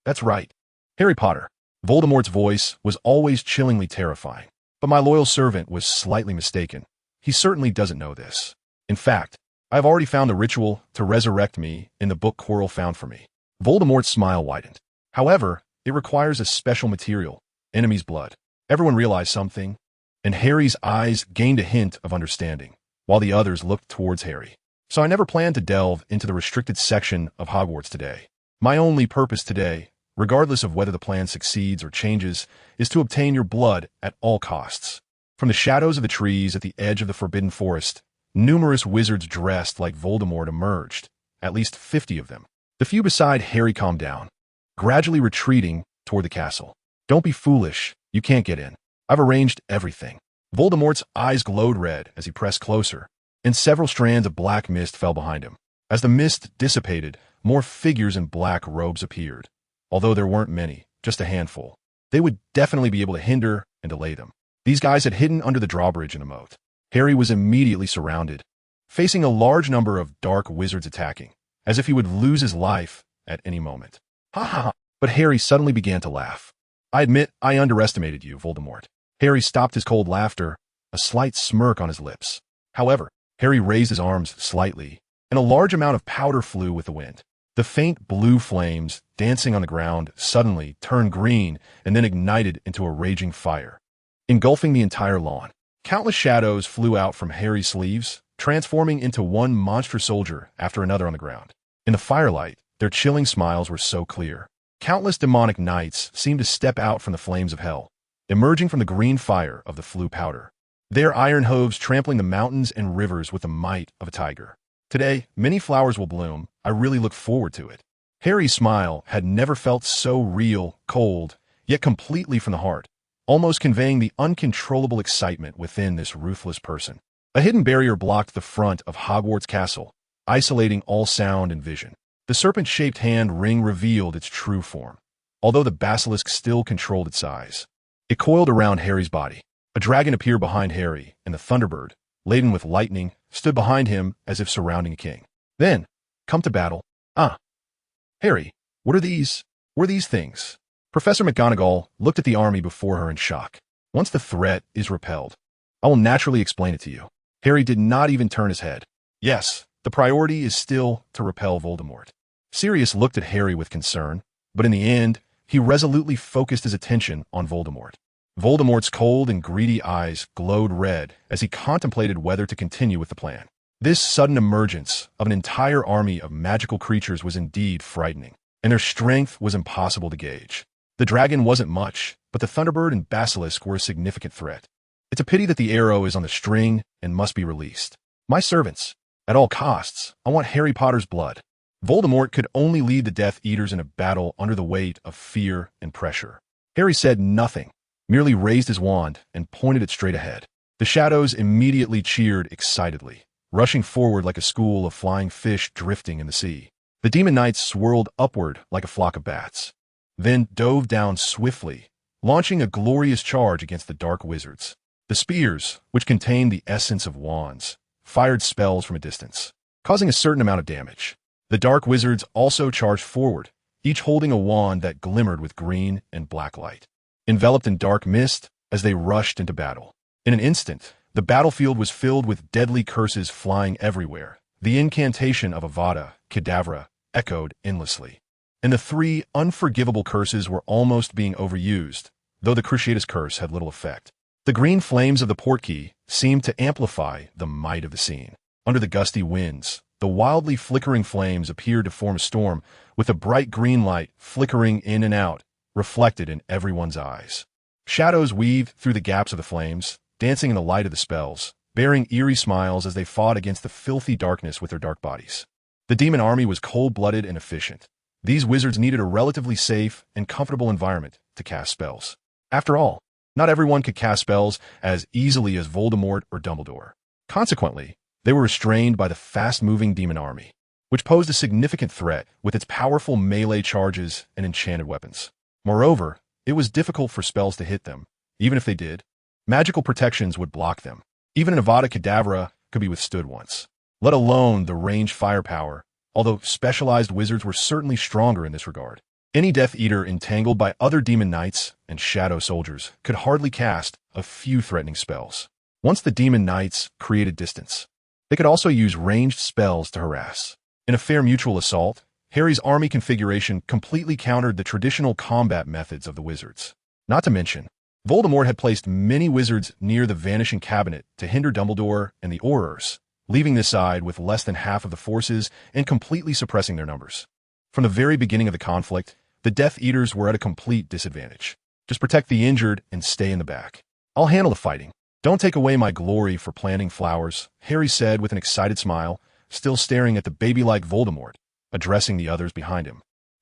That's right. Harry Potter. Voldemort's voice was always chillingly terrifying. But my loyal servant was slightly mistaken. He certainly doesn't know this. In fact, I have already found the ritual to resurrect me in the book Quirrell found for me. Voldemort's smile widened. However, it requires a special material, enemy's blood. Everyone realized something, and Harry's eyes gained a hint of understanding, while the others looked towards Harry. So I never planned to delve into the restricted section of Hogwarts today. My only purpose today, regardless of whether the plan succeeds or changes, is to obtain your blood at all costs. From the shadows of the trees at the edge of the Forbidden Forest, numerous wizards dressed like Voldemort emerged, at least 50 of them. The few beside Harry calmed down, gradually retreating toward the castle. Don't be foolish, you can't get in. I've arranged everything. Voldemort's eyes glowed red as he pressed closer, and several strands of black mist fell behind him. As the mist dissipated, more figures in black robes appeared. Although there weren't many, just a handful. They would definitely be able to hinder and delay them. These guys had hidden under the drawbridge in the moat. Harry was immediately surrounded, facing a large number of dark wizards attacking, as if he would lose his life at any moment. Ha ha ha! But Harry suddenly began to laugh. I admit I underestimated you, Voldemort. Harry stopped his cold laughter, a slight smirk on his lips. However, Harry raised his arms slightly, and a large amount of powder flew with the wind. The faint blue flames, dancing on the ground, suddenly turned green and then ignited into a raging fire, engulfing the entire lawn. Countless shadows flew out from Harry's sleeves, transforming into one monstrous soldier after another on the ground. In the firelight, their chilling smiles were so clear. Countless demonic knights seemed to step out from the flames of hell, emerging from the green fire of the flue powder, their iron hooves trampling the mountains and rivers with the might of a tiger. Today, many flowers will bloom. I really look forward to it. Harry's smile had never felt so real, cold, yet completely from the heart, almost conveying the uncontrollable excitement within this ruthless person. A hidden barrier blocked the front of Hogwarts Castle, isolating all sound and vision. The serpent-shaped hand ring revealed its true form, although the basilisk still controlled its size. It coiled around Harry's body. A dragon appeared behind Harry, and the Thunderbird, laden with lightning, stood behind him as if surrounding a king. Then, come to battle. Ah. Harry, what are these? What are these things? Professor McGonagall looked at the army before her in shock. Once the threat is repelled, I will naturally explain it to you. Harry did not even turn his head. Yes, the priority is still to repel Voldemort. Sirius looked at Harry with concern, but in the end, he resolutely focused his attention on Voldemort. Voldemort's cold and greedy eyes glowed red as he contemplated whether to continue with the plan. This sudden emergence of an entire army of magical creatures was indeed frightening, and their strength was impossible to gauge. The dragon wasn't much, but the Thunderbird and Basilisk were a significant threat. It's a pity that the arrow is on the string and must be released. My servants, at all costs, I want Harry Potter's blood. Voldemort could only lead the Death Eaters in a battle under the weight of fear and pressure. Harry said nothing, merely raised his wand and pointed it straight ahead. The shadows immediately cheered excitedly, rushing forward like a school of flying fish drifting in the sea. The demon knights swirled upward like a flock of bats, then dove down swiftly, launching a glorious charge against the dark wizards. The spears, which contained the essence of wands, fired spells from a distance, causing a certain amount of damage. The dark wizards also charged forward, each holding a wand that glimmered with green and black light, enveloped in dark mist as they rushed into battle. In an instant, the battlefield was filled with deadly curses flying everywhere. The incantation of Avada Kedavra echoed endlessly, and the three unforgivable curses were almost being overused, though the Cruciatus curse had little effect. The green flames of the portkey seemed to amplify the might of the scene. Under the gusty winds, the wildly flickering flames appeared to form a storm, with a bright green light flickering in and out, reflected in everyone's eyes. Shadows weaved through the gaps of the flames, dancing in the light of the spells, bearing eerie smiles as they fought against the filthy darkness with their dark bodies. The demon army was cold-blooded and efficient. These wizards needed a relatively safe and comfortable environment to cast spells. After all, not everyone could cast spells as easily as Voldemort or Dumbledore. Consequently, they were restrained by the fast-moving demon army, which posed a significant threat with its powerful melee charges and enchanted weapons. Moreover, it was difficult for spells to hit them. Even if they did, magical protections would block them. Even an Avada Kedavra could be withstood once, let alone the ranged firepower, although specialized wizards were certainly stronger in this regard. Any Death Eater entangled by other demon knights and shadow soldiers could hardly cast a few threatening spells. Once the demon knights created distance, they could also use ranged spells to harass. In a fair mutual assault, Harry's army configuration completely countered the traditional combat methods of the wizards. Not to mention, Voldemort had placed many wizards near the Vanishing Cabinet to hinder Dumbledore and the Aurors, leaving this side with less than half of the forces and completely suppressing their numbers. From the very beginning of the conflict, the Death Eaters were at a complete disadvantage. Just protect the injured and stay in the back. I'll handle the fighting. Don't take away my glory for planting flowers, Harry said with an excited smile, still staring at the baby-like Voldemort, addressing the others behind him.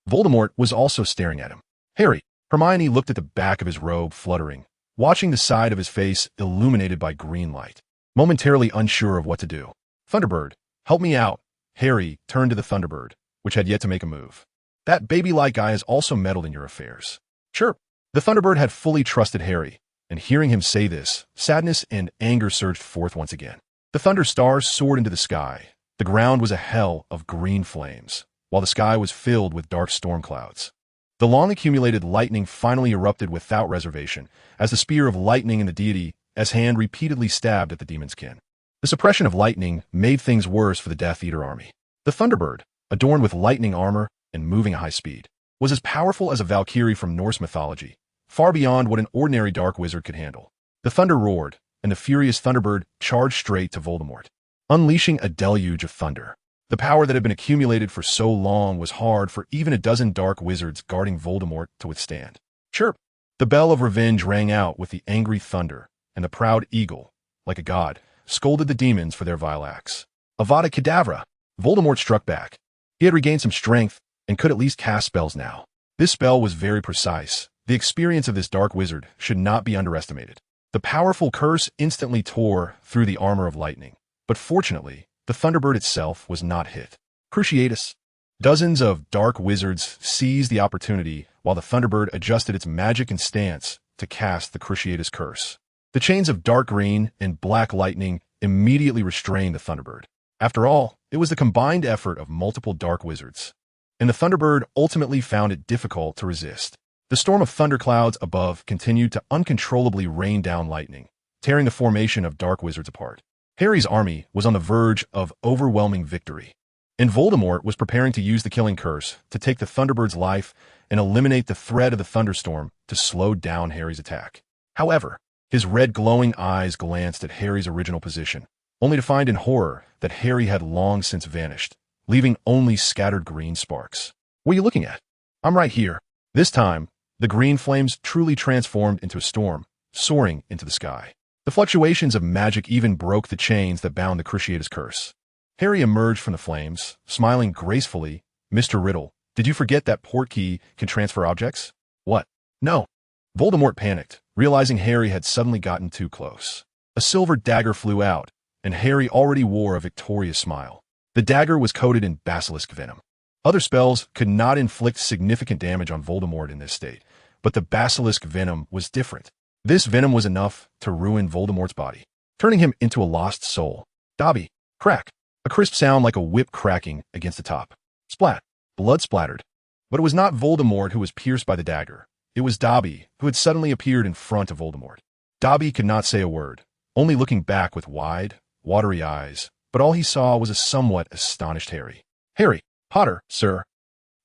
Voldemort was also staring at him. Harry, Hermione looked at the back of his robe fluttering, watching the side of his face illuminated by green light, momentarily unsure of what to do. Thunderbird, help me out. Harry turned to the Thunderbird, which had yet to make a move. That baby-like guy has also meddled in your affairs. Sure. The Thunderbird had fully trusted Harry, and hearing him say this, sadness and anger surged forth once again. The thunder stars soared into the sky. The ground was a hell of green flames, while the sky was filled with dark storm clouds. The long-accumulated lightning finally erupted without reservation, as the spear of lightning in the deity's hand repeatedly stabbed at the demon's kin. The suppression of lightning made things worse for the Death Eater army. The Thunderbird, adorned with lightning armor and moving at high speed, was as powerful as a Valkyrie from Norse mythology, far beyond what an ordinary dark wizard could handle. The thunder roared, and the furious Thunderbird charged straight to Voldemort, unleashing a deluge of thunder. The power that had been accumulated for so long was hard for even a dozen dark wizards guarding Voldemort to withstand. Chirp! The bell of revenge rang out with the angry thunder, and the proud eagle, like a god, scolded the demons for their vile acts. Avada Kedavra! Voldemort struck back. He had regained some strength and could at least cast spells now. This spell was very precise. The experience of this dark wizard should not be underestimated. The powerful curse instantly tore through the armor of lightning, but fortunately, the Thunderbird itself was not hit. Cruciatus. Dozens of dark wizards seized the opportunity while the Thunderbird adjusted its magic and stance to cast the Cruciatus curse. The chains of dark green and black lightning immediately restrained the Thunderbird. After all, it was the combined effort of multiple dark wizards, and the Thunderbird ultimately found it difficult to resist. The storm of thunderclouds above continued to uncontrollably rain down lightning, tearing the formation of dark wizards apart. Harry's army was on the verge of overwhelming victory, and Voldemort was preparing to use the killing curse to take the Thunderbird's life and eliminate the threat of the thunderstorm to slow down Harry's attack. However, his red glowing eyes glanced at Harry's original position, only to find in horror that Harry had long since vanished, leaving only scattered green sparks. "What are you looking at?" "I'm right here." This time, the green flames truly transformed into a storm, soaring into the sky. The fluctuations of magic even broke the chains that bound the Cruciatus curse. Harry emerged from the flames, smiling gracefully. "Mr. Riddle, did you forget that Portkey can transfer objects?" "What?" "No." Voldemort panicked, realizing Harry had suddenly gotten too close. A silver dagger flew out, and Harry already wore a victorious smile. The dagger was coated in basilisk venom. Other spells could not inflict significant damage on Voldemort in this state, but the basilisk venom was different. This venom was enough to ruin Voldemort's body, turning him into a lost soul. Dobby. Crack. A crisp sound like a whip cracking against the top. Splat. Blood splattered. But it was not Voldemort who was pierced by the dagger. It was Dobby, who had suddenly appeared in front of Voldemort. Dobby could not say a word, only looking back with wide, watery eyes, but all he saw was a somewhat astonished Harry. "Harry Potter, sir."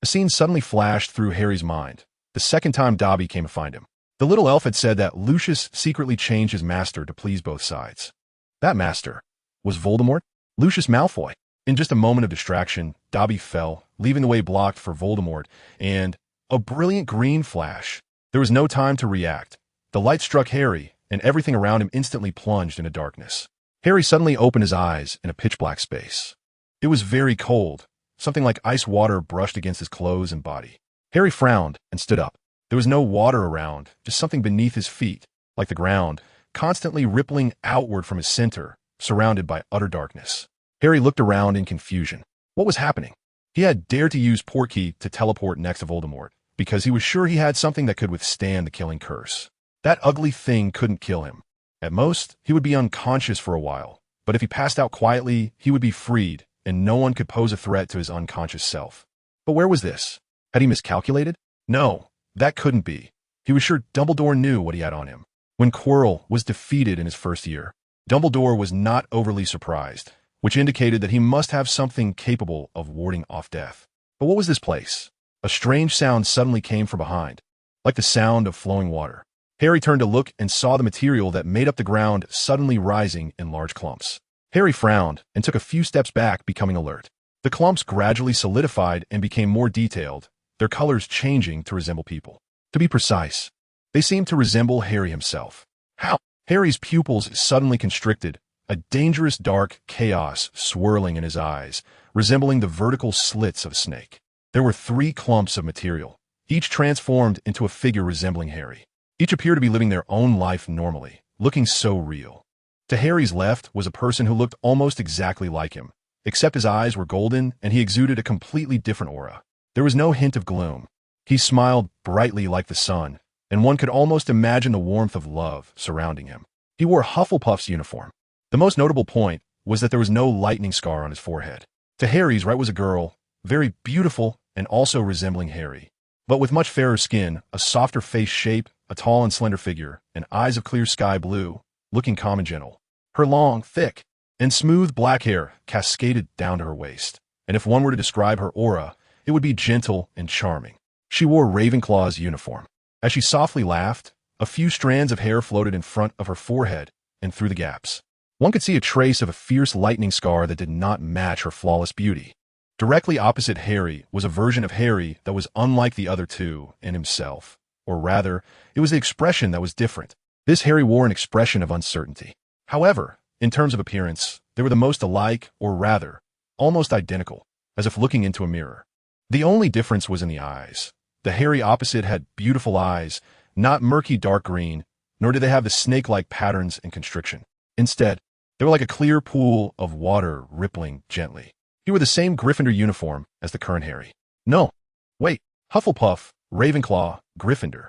A scene suddenly flashed through Harry's mind, the second time Dobby came to find him. The little elf had said that Lucius secretly changed his master to please both sides. That master was Voldemort? Lucius Malfoy. In just a moment of distraction, Dobby fell, leaving the way blocked for Voldemort, and a brilliant green flash. There was no time to react. The light struck Harry, and everything around him instantly plunged into darkness. Harry suddenly opened his eyes in a pitch-black space. It was very cold. Something like ice water brushed against his clothes and body. Harry frowned and stood up. There was no water around, just something beneath his feet, like the ground, constantly rippling outward from his center, surrounded by utter darkness. Harry looked around in confusion. What was happening? He had dared to use Portkey to teleport next to Voldemort, because he was sure he had something that could withstand the killing curse. That ugly thing couldn't kill him. At most, he would be unconscious for a while, but if he passed out quietly, he would be freed, and no one could pose a threat to his unconscious self. But where was this? Had he miscalculated? No, that couldn't be. He was sure Dumbledore knew what he had on him. When Quirrell was defeated in his first year, Dumbledore was not overly surprised, which indicated that he must have something capable of warding off death. But what was this place? A strange sound suddenly came from behind, like the sound of flowing water. Harry turned to look and saw the material that made up the ground suddenly rising in large clumps. Harry frowned and took a few steps back, becoming alert. The clumps gradually solidified and became more detailed, their colors changing to resemble people. To be precise, they seemed to resemble Harry himself. How? Harry's pupils suddenly constricted, a dangerous dark chaos swirling in his eyes, resembling the vertical slits of a snake. There were 3 clumps of material, each transformed into a figure resembling Harry. Each appeared to be living their own life normally, looking so real. To Harry's left was a person who looked almost exactly like him, except his eyes were golden and he exuded a completely different aura. There was no hint of gloom. He smiled brightly like the sun, and one could almost imagine the warmth of love surrounding him. He wore Hufflepuff's uniform. The most notable point was that there was no lightning scar on his forehead. To Harry's right was a girl, very beautiful and also resembling Harry, but with much fairer skin, a softer face shape, a tall and slender figure, and eyes of clear sky blue, looking calm and gentle. Her long, thick, and smooth black hair cascaded down to her waist, and if one were to describe her aura, it would be gentle and charming. She wore Ravenclaw's uniform. As she softly laughed, a few strands of hair floated in front of her forehead and through the gaps. One could see a trace of a fierce lightning scar that did not match her flawless beauty. Directly opposite Harry was a version of Harry that was unlike the other two in himself, or rather, it was the expression that was different. This Harry wore an expression of uncertainty. However, in terms of appearance, they were the most alike, or rather, almost identical, as if looking into a mirror. The only difference was in the eyes. The Harry opposite had beautiful eyes, not murky dark green, nor did they have the snake-like patterns and constriction. Instead, they were like a clear pool of water rippling gently. He wore the same Gryffindor uniform as the current Harry. No, wait, Hufflepuff, Ravenclaw, Gryffindor.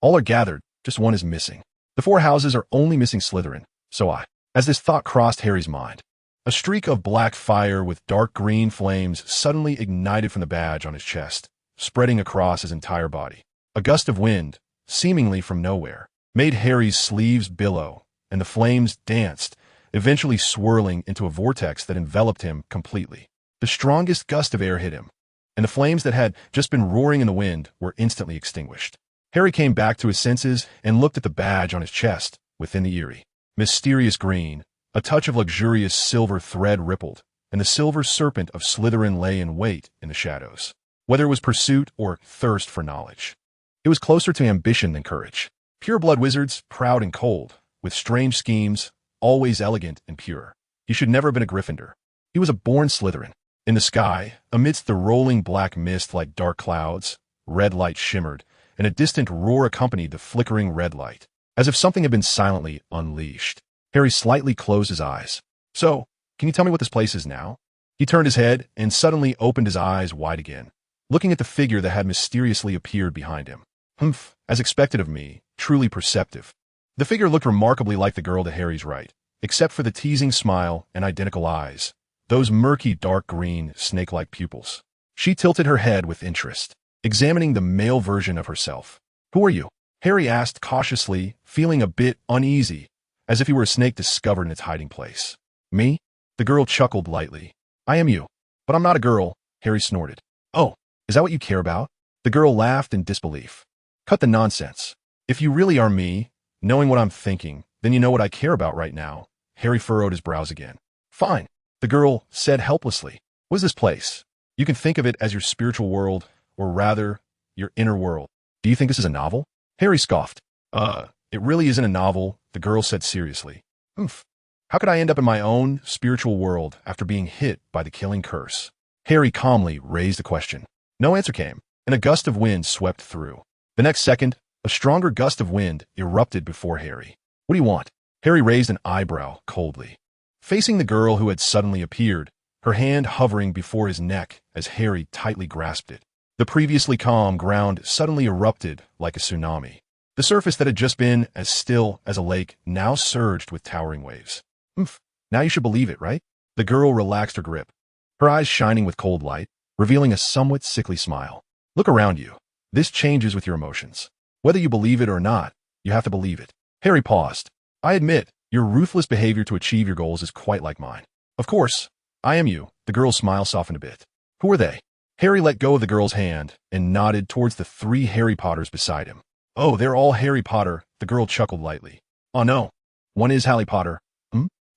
All are gathered, just one is missing. The four houses are only missing Slytherin, as this thought crossed Harry's mind. A streak of black fire with dark green flames suddenly ignited from the badge on his chest, spreading across his entire body. A gust of wind, seemingly from nowhere, made Harry's sleeves billow, and the flames danced, eventually swirling into a vortex that enveloped him completely. The strongest gust of air hit him, and the flames that had just been roaring in the wind were instantly extinguished. Harry came back to his senses and looked at the badge on his chest within the eerie, mysterious green. A touch of luxurious silver thread rippled, and the silver serpent of Slytherin lay in wait in the shadows. Whether it was pursuit or thirst for knowledge, it was closer to ambition than courage. Pure-blood wizards, proud and cold, with strange schemes, always elegant and pure. He should never have been a Gryffindor. He was a born Slytherin. In the sky, amidst the rolling black mist like dark clouds, red light shimmered, and a distant roar accompanied the flickering red light, as if something had been silently unleashed. Harry slightly closed his eyes. So, can you tell me what this place is now? He turned his head and suddenly opened his eyes wide again, looking at the figure that had mysteriously appeared behind him. Humph, as expected of me, truly perceptive. The figure looked remarkably like the girl to Harry's right, except for the teasing smile and identical eyes, those murky dark green, snake-like pupils. She tilted her head with interest, examining the male version of herself. Who are you? Harry asked cautiously, feeling a bit uneasy, as if he were a snake discovered in its hiding place. Me? The girl chuckled lightly. I am you. But I'm not a girl, Harry snorted. Oh, is that what you care about? The girl laughed in disbelief. Cut the nonsense. If you really are me, knowing what I'm thinking, then you know what I care about right now. Harry furrowed his brows again. Fine, the girl said helplessly. What is this place? You can think of it as your spiritual world, or rather, your inner world. Do you think this is a novel? Harry scoffed. It really isn't a novel, the girl said seriously. Oof. How could I end up in my own spiritual world after being hit by the killing curse? Harry calmly raised a question. No answer came, and a gust of wind swept through. The next second, a stronger gust of wind erupted before Harry. What do you want? Harry raised an eyebrow coldly, facing the girl who had suddenly appeared, her hand hovering before his neck as Harry tightly grasped it. The previously calm ground suddenly erupted like a tsunami. The surface that had just been as still as a lake now surged with towering waves. Oomph, now you should believe it, right? The girl relaxed her grip, her eyes shining with cold light, revealing a somewhat sickly smile. Look around you. This changes with your emotions. Whether you believe it or not, you have to believe it. Harry paused. I admit, your ruthless behavior to achieve your goals is quite like mine. Of course, I am you. The girl's smile softened a bit. Who are they? Harry let go of the girl's hand and nodded towards the 3 Harry Potters beside him. Oh, they're all Harry Potter, the girl chuckled lightly. Oh no, one is Harry Potter.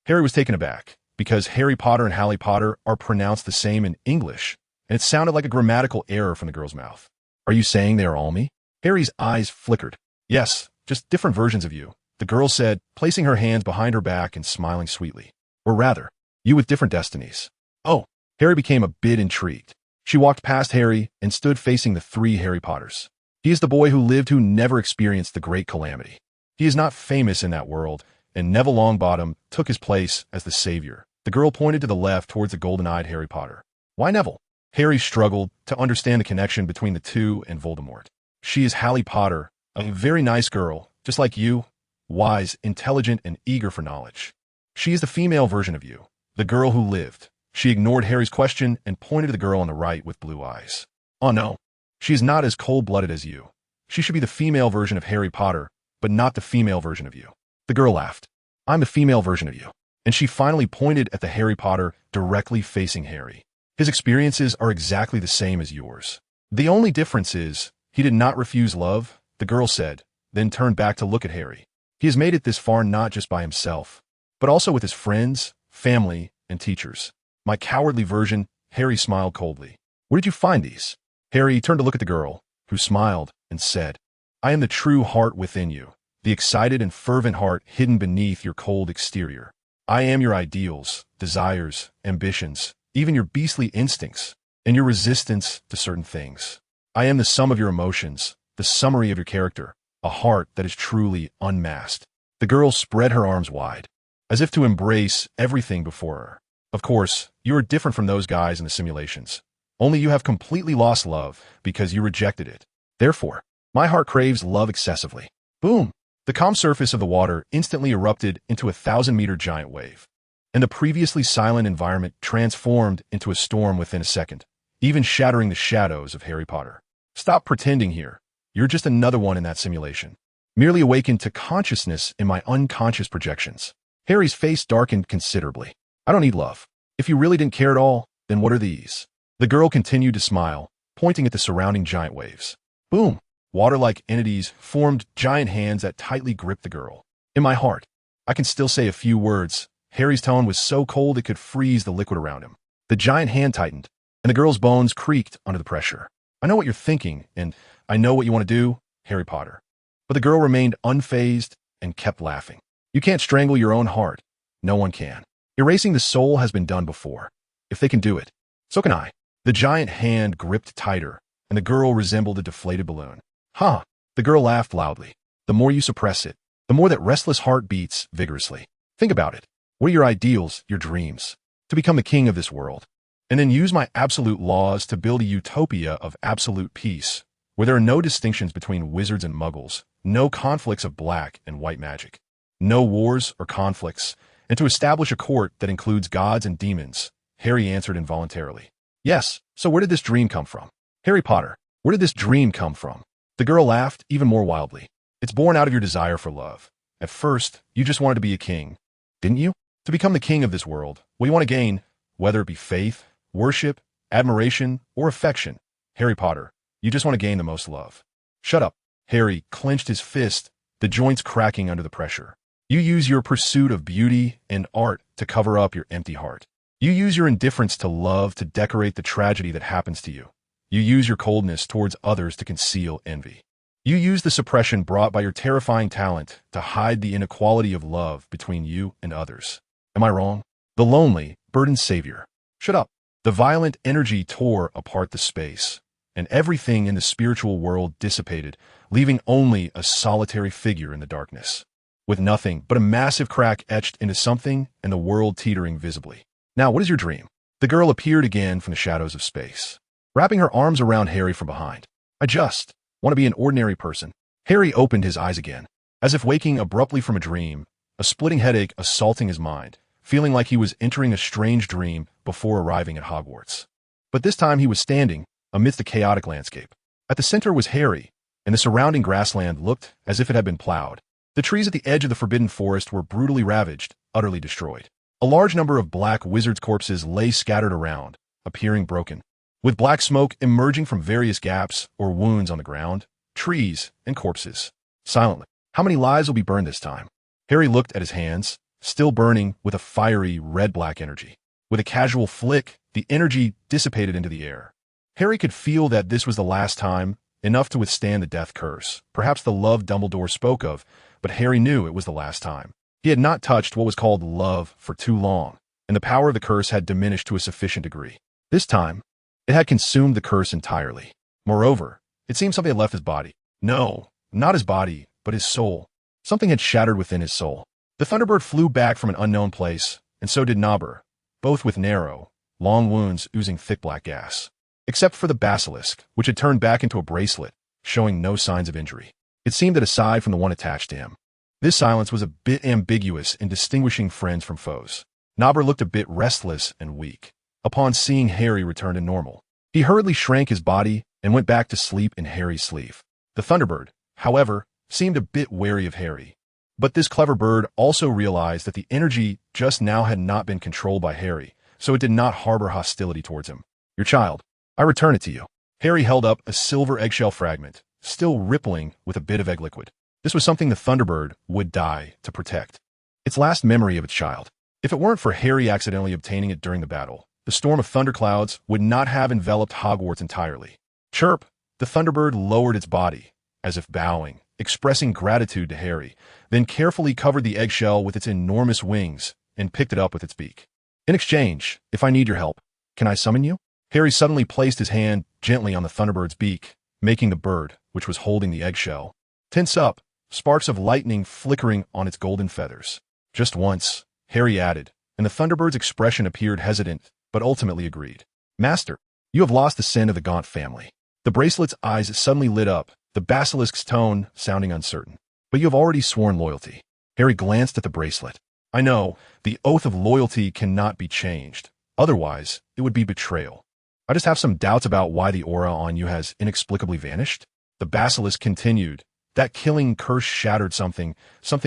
Harry was taken aback, because Harry Potter and Harry Potter are pronounced the same in English, and it sounded like a grammatical error from the girl's mouth. Are you saying they are all me? Harry's eyes flickered. Yes, just different versions of you, the girl said, placing her hands behind her back and smiling sweetly. Or rather, you with different destinies. Oh, Harry became a bit intrigued. She walked past Harry and stood facing the 3 Harry Potters. He is the boy who lived who never experienced the great calamity. He is not famous in that world, and Neville Longbottom took his place as the savior. The girl pointed to the left towards the golden-eyed Harry Potter. Why Neville? Harry struggled to understand the connection between the two and Voldemort. She is Harry Potter, A very nice girl, just like you, wise, intelligent, and eager for knowledge. She is the female version of you, the girl who lived. She ignored Harry's question and pointed to the girl on the right with blue eyes. Oh no, she is not as cold-blooded as you. She should be the female version of Harry Potter, but not the female version of you. The girl laughed. I'm the female version of you. And she finally pointed at the Harry Potter directly facing Harry. His experiences are exactly the same as yours. The only difference is, he did not refuse love, the girl said, then turned back to look at Harry. He has made it this far not just by himself, but also with his friends, family, and teachers. My cowardly version, Harry smiled coldly. Where did you find these? Harry turned to look at the girl, who smiled and said, I am the true heart within you, the excited and fervent heart hidden beneath your cold exterior. I am your ideals, desires, ambitions, even your beastly instincts, and your resistance to certain things. I am the sum of your emotions, the summary of your character, a heart that is truly unmasked. The girl spread her arms wide, as if to embrace everything before her. Of course, you are different from those guys in the simulations. Only you have completely lost love because you rejected it. Therefore, my heart craves love excessively. Boom! The calm surface of the water instantly erupted into a 1,000-meter giant wave, and the previously silent environment transformed into a storm within a second, even shattering the shadows of Harry Potter. Stop pretending here. You're just another one in that simulation, merely awakened to consciousness in my unconscious projections. Harry's face darkened considerably. I don't need love. If you really didn't care at all, then what are these? The girl continued to smile, pointing at the surrounding giant waves. Boom! Water-like entities formed giant hands that tightly gripped the girl. In my heart, I can still say a few words. Harry's tone was so cold it could freeze the liquid around him. The giant hand tightened, and the girl's bones creaked under the pressure. I know what you're thinking, and I know what you want to do, Harry Potter. But the girl remained unfazed and kept laughing. You can't strangle your own heart. No one can. Erasing the soul has been done before. If they can do it, so can I. The giant hand gripped tighter, and the girl resembled a deflated balloon. Huh. The girl laughed loudly. The more you suppress it, the more that restless heart beats vigorously. Think about it. What are your ideals, your dreams? To become the king of this world. And then use my absolute laws to build a utopia of absolute peace, where there are no distinctions between wizards and muggles, no conflicts of black and white magic, no wars or conflicts, and to establish a court that includes gods and demons. Harry answered involuntarily. Yes, so where did this dream come from? Harry Potter, where did this dream come from? The girl laughed even more wildly. It's born out of your desire for love. At first, you just wanted to be a king, didn't you? To become the king of this world, what you want to gain, whether it be faith, worship, admiration, or affection. Harry Potter, you just want to gain the most love. Shut up. Harry clenched his fist, the joints cracking under the pressure. You use your pursuit of beauty and art to cover up your empty heart. You use your indifference to love to decorate the tragedy that happens to you. You use your coldness towards others to conceal envy. You use the suppression brought by your terrifying talent to hide the inequality of love between you and others. Am I wrong? The lonely, burdened savior. Shut up. The violent energy tore apart the space, and everything in the spiritual world dissipated, leaving only a solitary figure in the darkness, with nothing but a massive crack etched into something and the world teetering visibly. Now, what is your dream? The girl appeared again from the shadows of space, wrapping her arms around Harry from behind. I just want to be an ordinary person. Harry opened his eyes again, as if waking abruptly from a dream, a splitting headache assaulting his mind, feeling like he was entering a strange dream before arriving at Hogwarts. But this time he was standing amidst the chaotic landscape. At the center was Harry, and the surrounding grassland looked as if it had been plowed. The trees at the edge of the forbidden forest were brutally ravaged, utterly destroyed. A large number of black wizards' corpses lay scattered around, appearing broken, with black smoke emerging from various gaps or wounds on the ground, trees, and corpses. Silently. How many lives will be burned this time? Harry looked at his hands, still burning with a fiery red-black energy. With a casual flick, the energy dissipated into the air. Harry could feel that this was the last time, enough to withstand the death curse, perhaps the love Dumbledore spoke of, but Harry knew it was the last time. He had not touched what was called love for too long, and the power of the curse had diminished to a sufficient degree. This time, it had consumed the curse entirely. Moreover, it seemed something had left his body. No, not his body, but his soul. Something had shattered within his soul. The Thunderbird flew back from an unknown place, and so did Nobber, both with narrow, long wounds oozing thick black gas. Except for the basilisk, which had turned back into a bracelet, showing no signs of injury. It seemed that aside from the one attached to him, this silence was a bit ambiguous in distinguishing friends from foes. Nobber looked a bit restless and weak upon seeing Harry return to normal. He hurriedly shrank his body and went back to sleep in Harry's sleeve. The Thunderbird, however, seemed a bit wary of Harry. But this clever bird also realized that the energy just now had not been controlled by Harry, so it did not harbor hostility towards him. Your child, I return it to you. Harry held up a silver eggshell fragment, still rippling with a bit of egg liquid. This was something the Thunderbird would die to protect. Its last memory of its child. If it weren't for Harry accidentally obtaining it during the battle, the storm of thunderclouds would not have enveloped Hogwarts entirely. Chirp! The Thunderbird lowered its body, as if bowing, expressing gratitude to Harry, then carefully covered the eggshell with its enormous wings and picked it up with its beak. In exchange, if I need your help, can I summon you? Harry suddenly placed his hand gently on the Thunderbird's beak, making the bird, which was holding the eggshell, tense up, sparks of lightning flickering on its golden feathers. Just once, Harry added, and the Thunderbird's expression appeared hesitant, but ultimately agreed. Master, you have lost the scent of the Gaunt family. The bracelet's eyes suddenly lit up, the basilisk's tone sounding uncertain. But you have already sworn loyalty. Harry glanced at the bracelet. I know, the oath of loyalty cannot be changed. Otherwise, it would be betrayal. I just have some doubts about why the aura on you has inexplicably vanished. The basilisk continued. That killing curse shattered something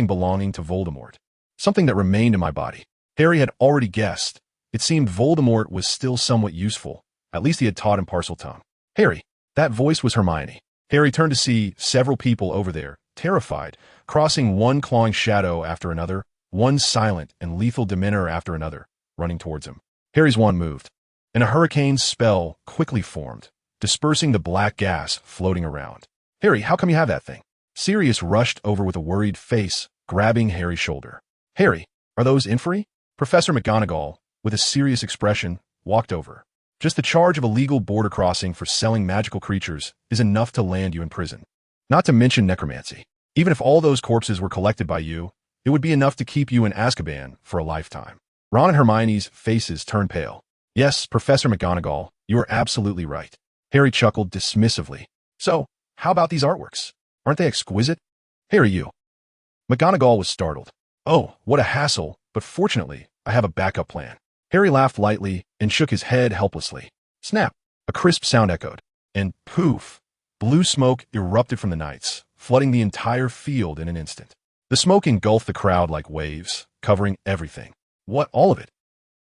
belonging to Voldemort. Something that remained in my body. Harry had already guessed. It seemed Voldemort was still somewhat useful. At least he had taught him Parseltongue. Harry, that voice was Hermione. Harry turned to see several people over there, terrified, crossing one clawing shadow after another, one silent and lethal demeanor after another, running towards him. Harry's wand moved, and a hurricane spell quickly formed, dispersing the black gas floating around. Harry, how come you have that thing? Sirius rushed over with a worried face, grabbing Harry's shoulder. Harry, are those inferi? Professor McGonagall, with a serious expression, walked over. Just the charge of illegal border crossing for selling magical creatures is enough to land you in prison. Not to mention necromancy. Even if all those corpses were collected by you, it would be enough to keep you in Azkaban for a lifetime. Ron and Hermione's faces turned pale. Yes, Professor McGonagall, you are absolutely right. Harry chuckled dismissively. So, how about these artworks? Aren't they exquisite? Harry, you. McGonagall was startled. Oh, what a hassle, but fortunately, I have a backup plan. Harry laughed lightly and shook his head helplessly. Snap! A crisp sound echoed, and poof! Blue smoke erupted from the knights, flooding the entire field in an instant. The smoke engulfed the crowd like waves, covering everything. What, all of it?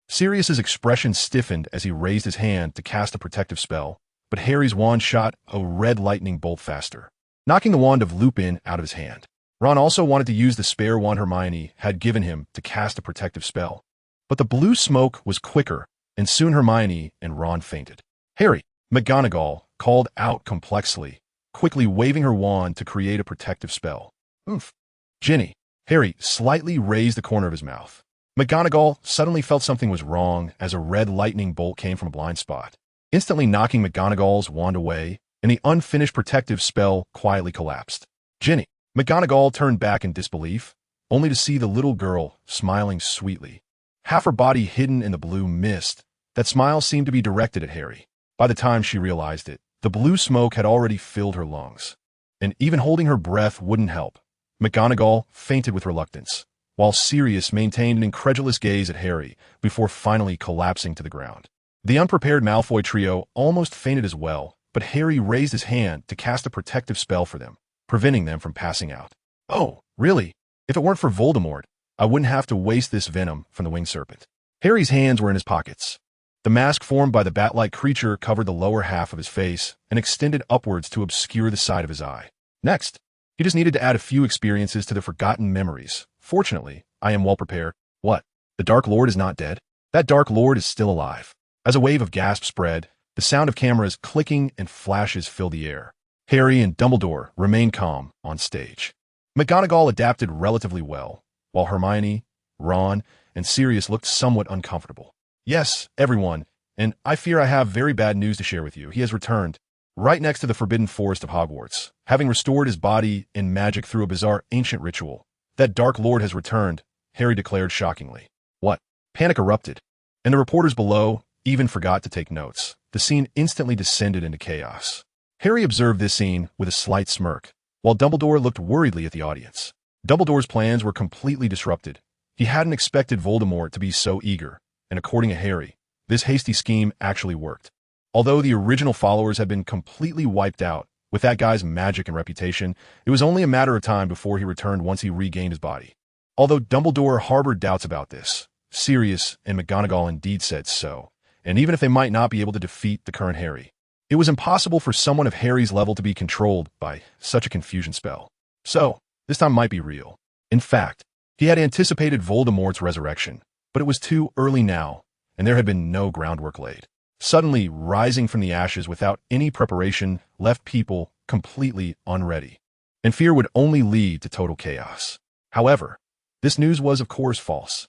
Sirius's expression stiffened as he raised his hand to cast a protective spell, but Harry's wand shot a red lightning bolt faster, knocking the wand of Lupin out of his hand. Ron also wanted to use the spare wand Hermione had given him to cast a protective spell. But the blue smoke was quicker, and soon Hermione and Ron fainted. Harry, McGonagall called out complexly, quickly waving her wand to create a protective spell. Oomph. Ginny. Harry slightly raised the corner of his mouth. McGonagall suddenly felt something was wrong as a red lightning bolt came from a blind spot, instantly knocking McGonagall's wand away, and the unfinished protective spell quietly collapsed. Ginny. McGonagall turned back in disbelief, only to see the little girl smiling sweetly. Half her body hidden in the blue mist, that smile seemed to be directed at Harry. By the time she realized it, the blue smoke had already filled her lungs, and even holding her breath wouldn't help. McGonagall fainted with reluctance, while Sirius maintained an incredulous gaze at Harry before finally collapsing to the ground. The unprepared Malfoy trio almost fainted as well, but Harry raised his hand to cast a protective spell for them, preventing them from passing out. Oh, really? If it weren't for Voldemort, I wouldn't have to waste this venom from the winged serpent. Harry's hands were in his pockets. The mask formed by the bat-like creature covered the lower half of his face and extended upwards to obscure the side of his eye. Next, he just needed to add a few experiences to the forgotten memories. Fortunately, I am well prepared. What? The Dark Lord is not dead? That Dark Lord is still alive. As a wave of gasps spread, the sound of cameras clicking and flashes filled the air. Harry and Dumbledore remained calm on stage. McGonagall adapted relatively well, while Hermione, Ron, and Sirius looked somewhat uncomfortable. Yes, everyone, and I fear I have very bad news to share with you. He has returned, right next to the Forbidden Forest of Hogwarts, having restored his body in magic through a bizarre ancient ritual. That Dark Lord has returned, Harry declared shockingly. What? Panic erupted, and the reporters below even forgot to take notes. The scene instantly descended into chaos. Harry observed this scene with a slight smirk, while Dumbledore looked worriedly at the audience. Dumbledore's plans were completely disrupted. He hadn't expected Voldemort to be so eager, and according to Harry, this hasty scheme actually worked. Although the original followers had been completely wiped out, with that guy's magic and reputation, it was only a matter of time before he returned once he regained his body. Although Dumbledore harbored doubts about this, Sirius and McGonagall indeed said so, and even if they might not be able to defeat the current Harry, it was impossible for someone of Harry's level to be controlled by such a confusion spell. So, this time might be real. In fact, he had anticipated Voldemort's resurrection, but it was too early now, and there had been no groundwork laid. Suddenly, rising from the ashes without any preparation left people completely unready, and fear would only lead to total chaos. However, this news was of course false.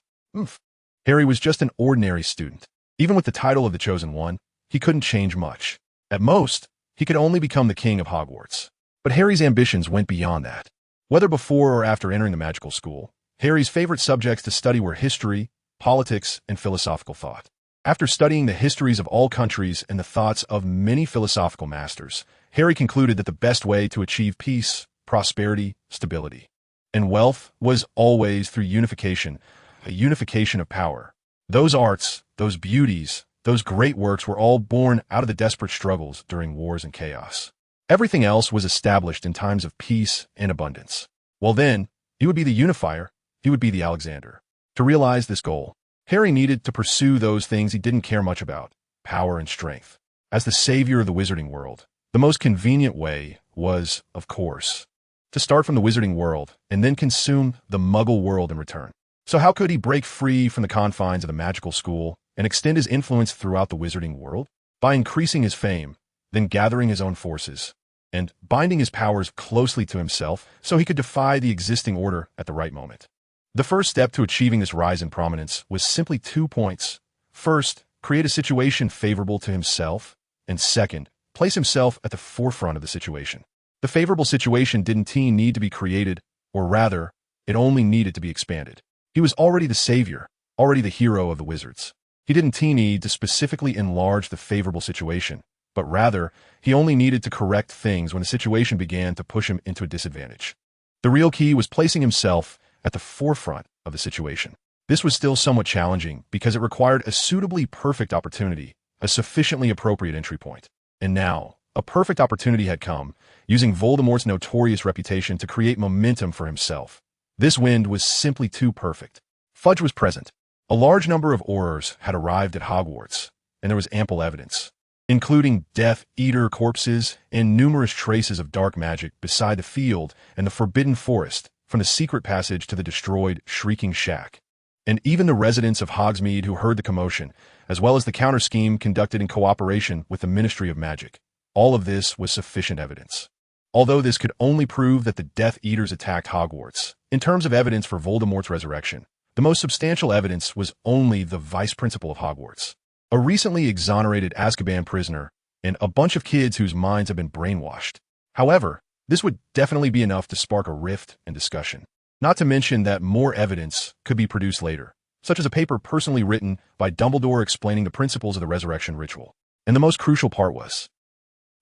Harry was just an ordinary student. Even with the title of the Chosen One, he couldn't change much. At most, he could only become the king of Hogwarts. But Harry's ambitions went beyond that. Whether before or after entering the magical school, Harry's favorite subjects to study were history, politics, and philosophical thought. After studying the histories of all countries and the thoughts of many philosophical masters, Harry concluded that the best way to achieve peace, prosperity, stability, and wealth was always through unification, a unification of power. Those arts, those beauties, those great works were all born out of the desperate struggles during wars and chaos. Everything else was established in times of peace and abundance. Well then, he would be the unifier, he would be the Alexander. To realize this goal, Harry needed to pursue those things he didn't care much about, power and strength. As the savior of the wizarding world, the most convenient way was, of course, to start from the wizarding world and then consume the muggle world in return. So how could he break free from the confines of the magical school and extend his influence throughout the wizarding world? By increasing his fame, then gathering his own forces, and binding his powers closely to himself so he could defy the existing order at the right moment. The first step to achieving this rise in prominence was simply 2 points. First, create a situation favorable to himself, and second, place himself at the forefront of the situation. The favorable situation didn't need to be created, or rather, it only needed to be expanded. He was already the savior, already the hero of the wizards. He didn't need to specifically enlarge the favorable situation, but rather, he only needed to correct things when the situation began to push him into a disadvantage. The real key was placing himself at the forefront of the situation. This was still somewhat challenging because it required a suitably perfect opportunity, a sufficiently appropriate entry point. And now, a perfect opportunity had come, using Voldemort's notorious reputation to create momentum for himself. This wind was simply too perfect. Fudge was present. A large number of Aurors had arrived at Hogwarts, and there was ample evidence, including Death Eater corpses and numerous traces of dark magic beside the field and the Forbidden Forest, from the secret passage to the destroyed Shrieking Shack. And even the residents of Hogsmeade who heard the commotion, as well as the counter-scheme conducted in cooperation with the Ministry of Magic. All of this was sufficient evidence. Although this could only prove that the Death Eaters attacked Hogwarts, in terms of evidence for Voldemort's resurrection, the most substantial evidence was only the Vice Principal of Hogwarts, a recently exonerated Azkaban prisoner, and a bunch of kids whose minds have been brainwashed. However, this would definitely be enough to spark a rift and discussion. Not to mention that more evidence could be produced later, such as a paper personally written by Dumbledore explaining the principles of the resurrection ritual. And the most crucial part was,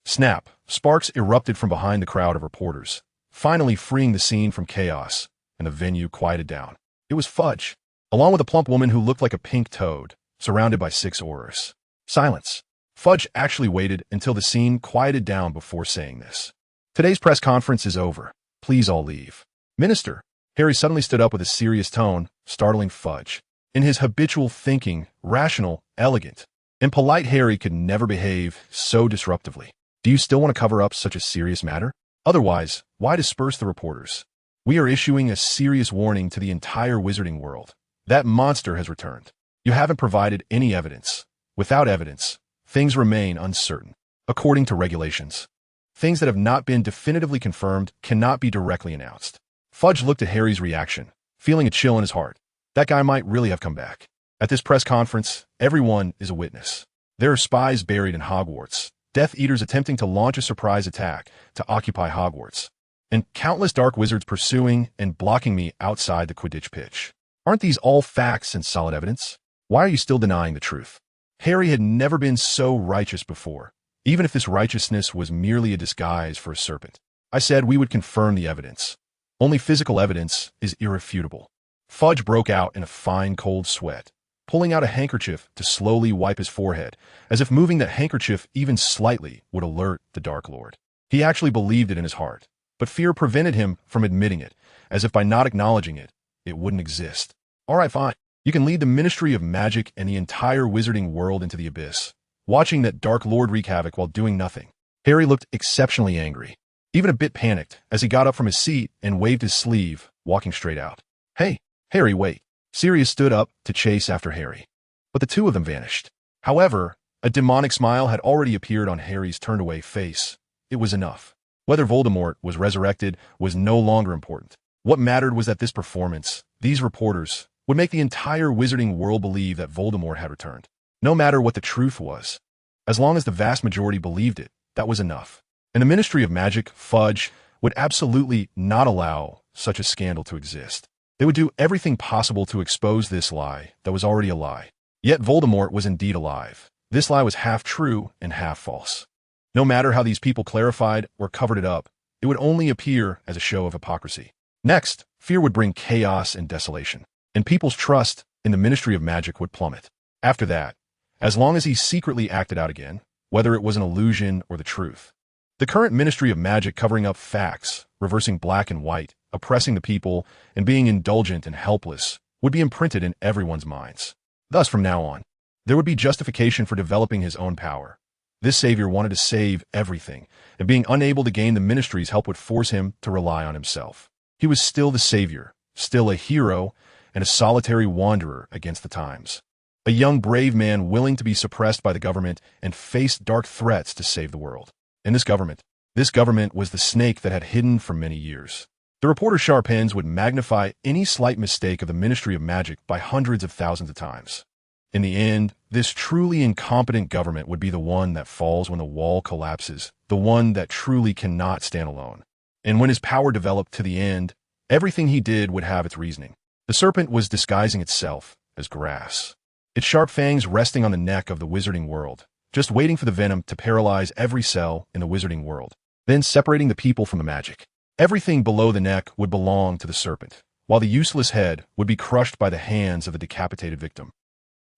snap, sparks erupted from behind the crowd of reporters, finally freeing the scene from chaos, and the venue quieted down. It was Fudge, along with a plump woman who looked like a pink toad, surrounded by 6 Aurors. Silence. Fudge actually waited until the scene quieted down before saying this. Today's press conference is over. Please all leave. Minister. Harry suddenly stood up with a serious tone, startling Fudge. In his habitual thinking, rational, elegant, and polite Harry could never behave so disruptively. Do you still want to cover up such a serious matter? Otherwise, why disperse the reporters? We are issuing a serious warning to the entire wizarding world. That monster has returned. You haven't provided any evidence. Without evidence, things remain uncertain. According to regulations, things that have not been definitively confirmed cannot be directly announced. Fudge looked at Harry's reaction, feeling a chill in his heart. That guy might really have come back. At this press conference, everyone is a witness. There are spies buried in Hogwarts, Death Eaters attempting to launch a surprise attack to occupy Hogwarts, and countless dark wizards pursuing and blocking me outside the Quidditch pitch. Aren't these all facts and solid evidence? Why are you still denying the truth? Harry had never been so righteous before, even if this righteousness was merely a disguise for a serpent. I said we would confirm the evidence. Only physical evidence is irrefutable. Fudge broke out in a fine cold sweat, pulling out a handkerchief to slowly wipe his forehead, as if moving that handkerchief even slightly would alert the Dark Lord. He actually believed it in his heart, but fear prevented him from admitting it, as if by not acknowledging it, it wouldn't exist. All right, fine. You can lead the Ministry of Magic and the entire wizarding world into the abyss, watching that Dark Lord wreak havoc while doing nothing. Harry looked exceptionally angry, even a bit panicked, as he got up from his seat and waved his sleeve, walking straight out. Hey, Harry, wait. Sirius stood up to chase after Harry, but the two of them vanished. However, a demonic smile had already appeared on Harry's turned-away face. It was enough. Whether Voldemort was resurrected was no longer important. What mattered was that this performance, these reporters, would make the entire wizarding world believe that Voldemort had returned. No matter what the truth was. As long as the vast majority believed it, that was enough. And the Ministry of Magic, Fudge, would absolutely not allow such a scandal to exist. They would do everything possible to expose this lie that was already a lie. Yet Voldemort was indeed alive. This lie was half true and half false. No matter how these people clarified or covered it up, it would only appear as a show of hypocrisy. Next, fear would bring chaos and desolation, and people's trust in the Ministry of Magic would plummet. After that, as long as he secretly acted out again, whether it was an illusion or the truth, the current Ministry of Magic covering up facts, reversing black and white, oppressing the people, and being indulgent and helpless would be imprinted in everyone's minds. Thus, from now on, there would be justification for developing his own power. This savior wanted to save everything, and being unable to gain the ministry's help would force him to rely on himself. He was still the savior, still a hero, and a solitary wanderer against the times. A young brave man willing to be suppressed by the government and face dark threats to save the world. And this government was the snake that had hidden for many years. The reporter's sharp pens would magnify any slight mistake of the Ministry of Magic by hundreds of thousands of times. In the end, this truly incompetent government would be the one that falls when the wall collapses, the one that truly cannot stand alone. And when his power developed to the end, everything he did would have its reasoning. The serpent was disguising itself as grass, its sharp fangs resting on the neck of the wizarding world, just waiting for the venom to paralyze every cell in the wizarding world, then separating the people from the magic. Everything below the neck would belong to the serpent, while the useless head would be crushed by the hands of the decapitated victim.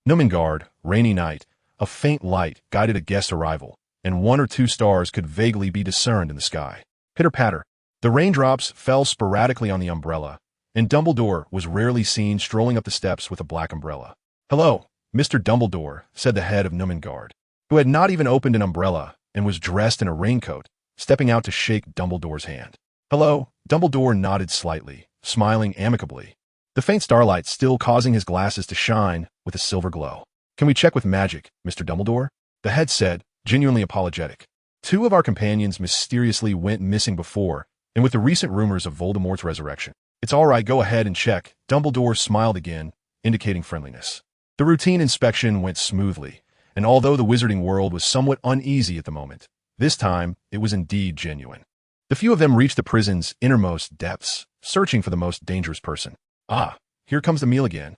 Numengard, rainy night, a faint light guided a guest arrival, and 1 or 2 stars could vaguely be discerned in the sky. Pitter-patter. The raindrops fell sporadically on the umbrella, and Dumbledore was rarely seen strolling up the steps with a black umbrella. "Hello, Mr. Dumbledore," said the head of Numengard, who had not even opened an umbrella and was dressed in a raincoat, stepping out to shake Dumbledore's hand. "Hello." Dumbledore nodded slightly, smiling amicably, the faint starlight still causing his glasses to shine with a silver glow. "Can we check with magic, Mr. Dumbledore?" the head said, genuinely apologetic. 2 of our companions mysteriously went missing before, and with the recent rumors of Voldemort's resurrection. "It's all right, go ahead and check." Dumbledore smiled again, indicating friendliness. The routine inspection went smoothly, and although the wizarding world was somewhat uneasy at the moment, this time it was indeed genuine. The few of them reached the prison's innermost depths, searching for the most dangerous person. "Ah, here comes the meal again.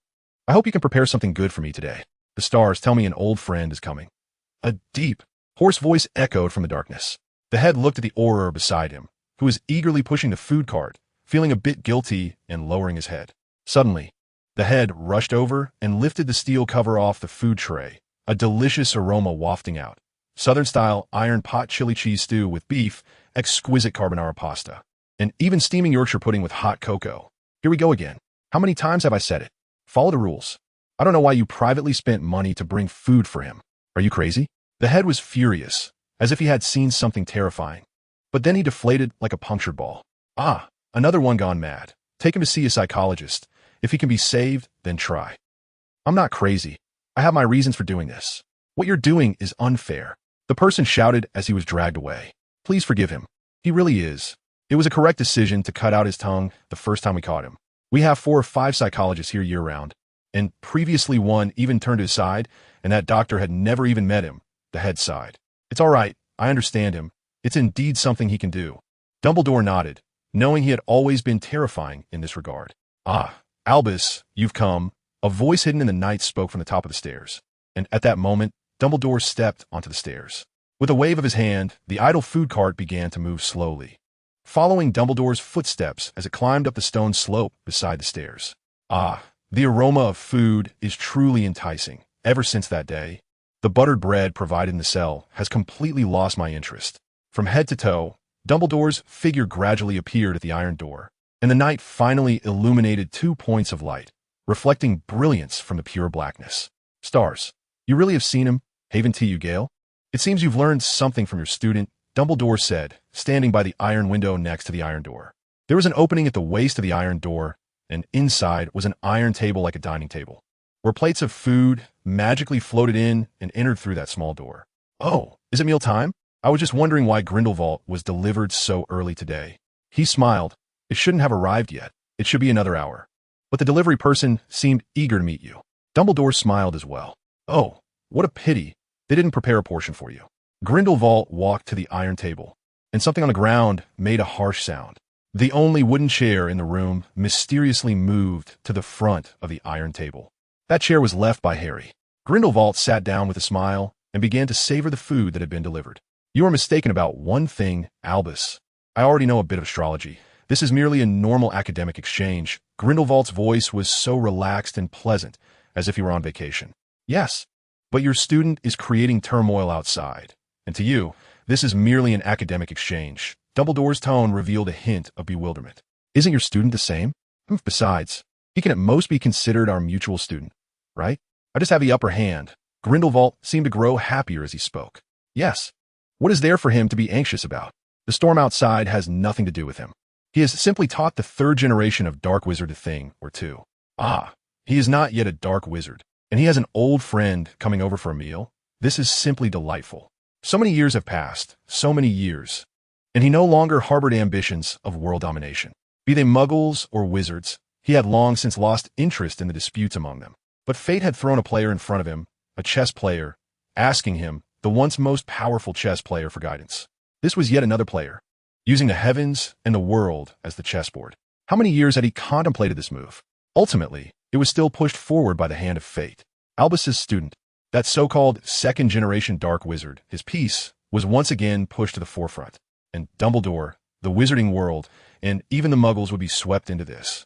I hope you can prepare something good for me today. The stars tell me an old friend is coming." A deep, hoarse voice echoed from the darkness. The head looked at the Auror beside him, who was eagerly pushing the food cart, feeling a bit guilty and lowering his head. Suddenly, the head rushed over and lifted the steel cover off the food tray, a delicious aroma wafting out. Southern-style iron pot chili cheese stew with beef, exquisite carbonara pasta, and even steaming Yorkshire pudding with hot cocoa. Here we go again. How many times have I said it? Follow the rules. I don't know why you privately spent money to bring food for him. Are you crazy? The head was furious, as if he had seen something terrifying. But then he deflated like a punctured ball. "Ah, another one gone mad. Take him to see a psychologist. If he can be saved, then try." "I'm not crazy. I have my reasons for doing this. What you're doing is unfair," the person shouted as he was dragged away. "Please forgive him. He really is. It was a correct decision to cut out his tongue the first time we caught him. We have 4 or 5 psychologists here year-round, and previously one even turned his side, and that doctor had never even met him," the head sighed. "It's all right. I understand him. It's indeed something he can do." Dumbledore nodded, knowing he had always been terrifying in this regard. "Ah, Albus, you've come." A voice hidden in the night spoke from the top of the stairs, and at that moment, Dumbledore stepped onto the stairs. With a wave of his hand, the idle food cart began to move slowly. following Dumbledore's footsteps as it climbed up the stone slope beside the stairs. Ah, the aroma of food is truly enticing. Ever since that day, the buttered bread provided in the cell has completely lost my interest. From head to toe, Dumbledore's figure gradually appeared at the iron door, and the night finally illuminated 2 points of light, reflecting brilliance from the pure blackness. Stars, you really have seen him, Haven T.U. Gale? It seems you've learned something from your student, Dumbledore said, standing by the iron window next to the iron door. There was an opening at the waist of the iron door, and inside was an iron table like a dining table, where plates of food magically floated in and entered through that small door. Oh, is it meal time? I was just wondering why Grindelwald was delivered so early today. He smiled. It shouldn't have arrived yet. It should be another hour. But the delivery person seemed eager to meet you. Dumbledore smiled as well. Oh, what a pity. They didn't prepare a portion for you. Grindelwald walked to the iron table, and something on the ground made a harsh sound. The only wooden chair in the room mysteriously moved to the front of the iron table. That chair was left by Harry. Grindelwald sat down with a smile and began to savor the food that had been delivered. You are mistaken about one thing, Albus. I already know a bit of astrology. This is merely a normal academic exchange. Grindelwald's voice was so relaxed and pleasant, as if he were on vacation. Yes, but your student is creating turmoil outside. And to you, this is merely an academic exchange. Dumbledore's tone revealed a hint of bewilderment. Isn't your student the same? Besides, he can at most be considered our mutual student, right? I just have the upper hand. Grindelwald seemed to grow happier as he spoke. Yes. What is there for him to be anxious about? The storm outside has nothing to do with him. He has simply taught the 3rd generation of dark wizard a thing or two. Ah, he is not yet a dark wizard, and he has an old friend coming over for a meal. This is simply delightful. So many years have passed, so many years, and he no longer harbored ambitions of world domination. Be they muggles or wizards, he had long since lost interest in the disputes among them. But fate had thrown a player in front of him, a chess player, asking him, the once most powerful chess player, for guidance. This was yet another player, using the heavens and the world as the chessboard. How many years had he contemplated this move? Ultimately, it was still pushed forward by the hand of fate. Albus's student, that so-called 2nd-generation dark wizard, his piece, was once again pushed to the forefront. And Dumbledore, the wizarding world, and even the muggles would be swept into this.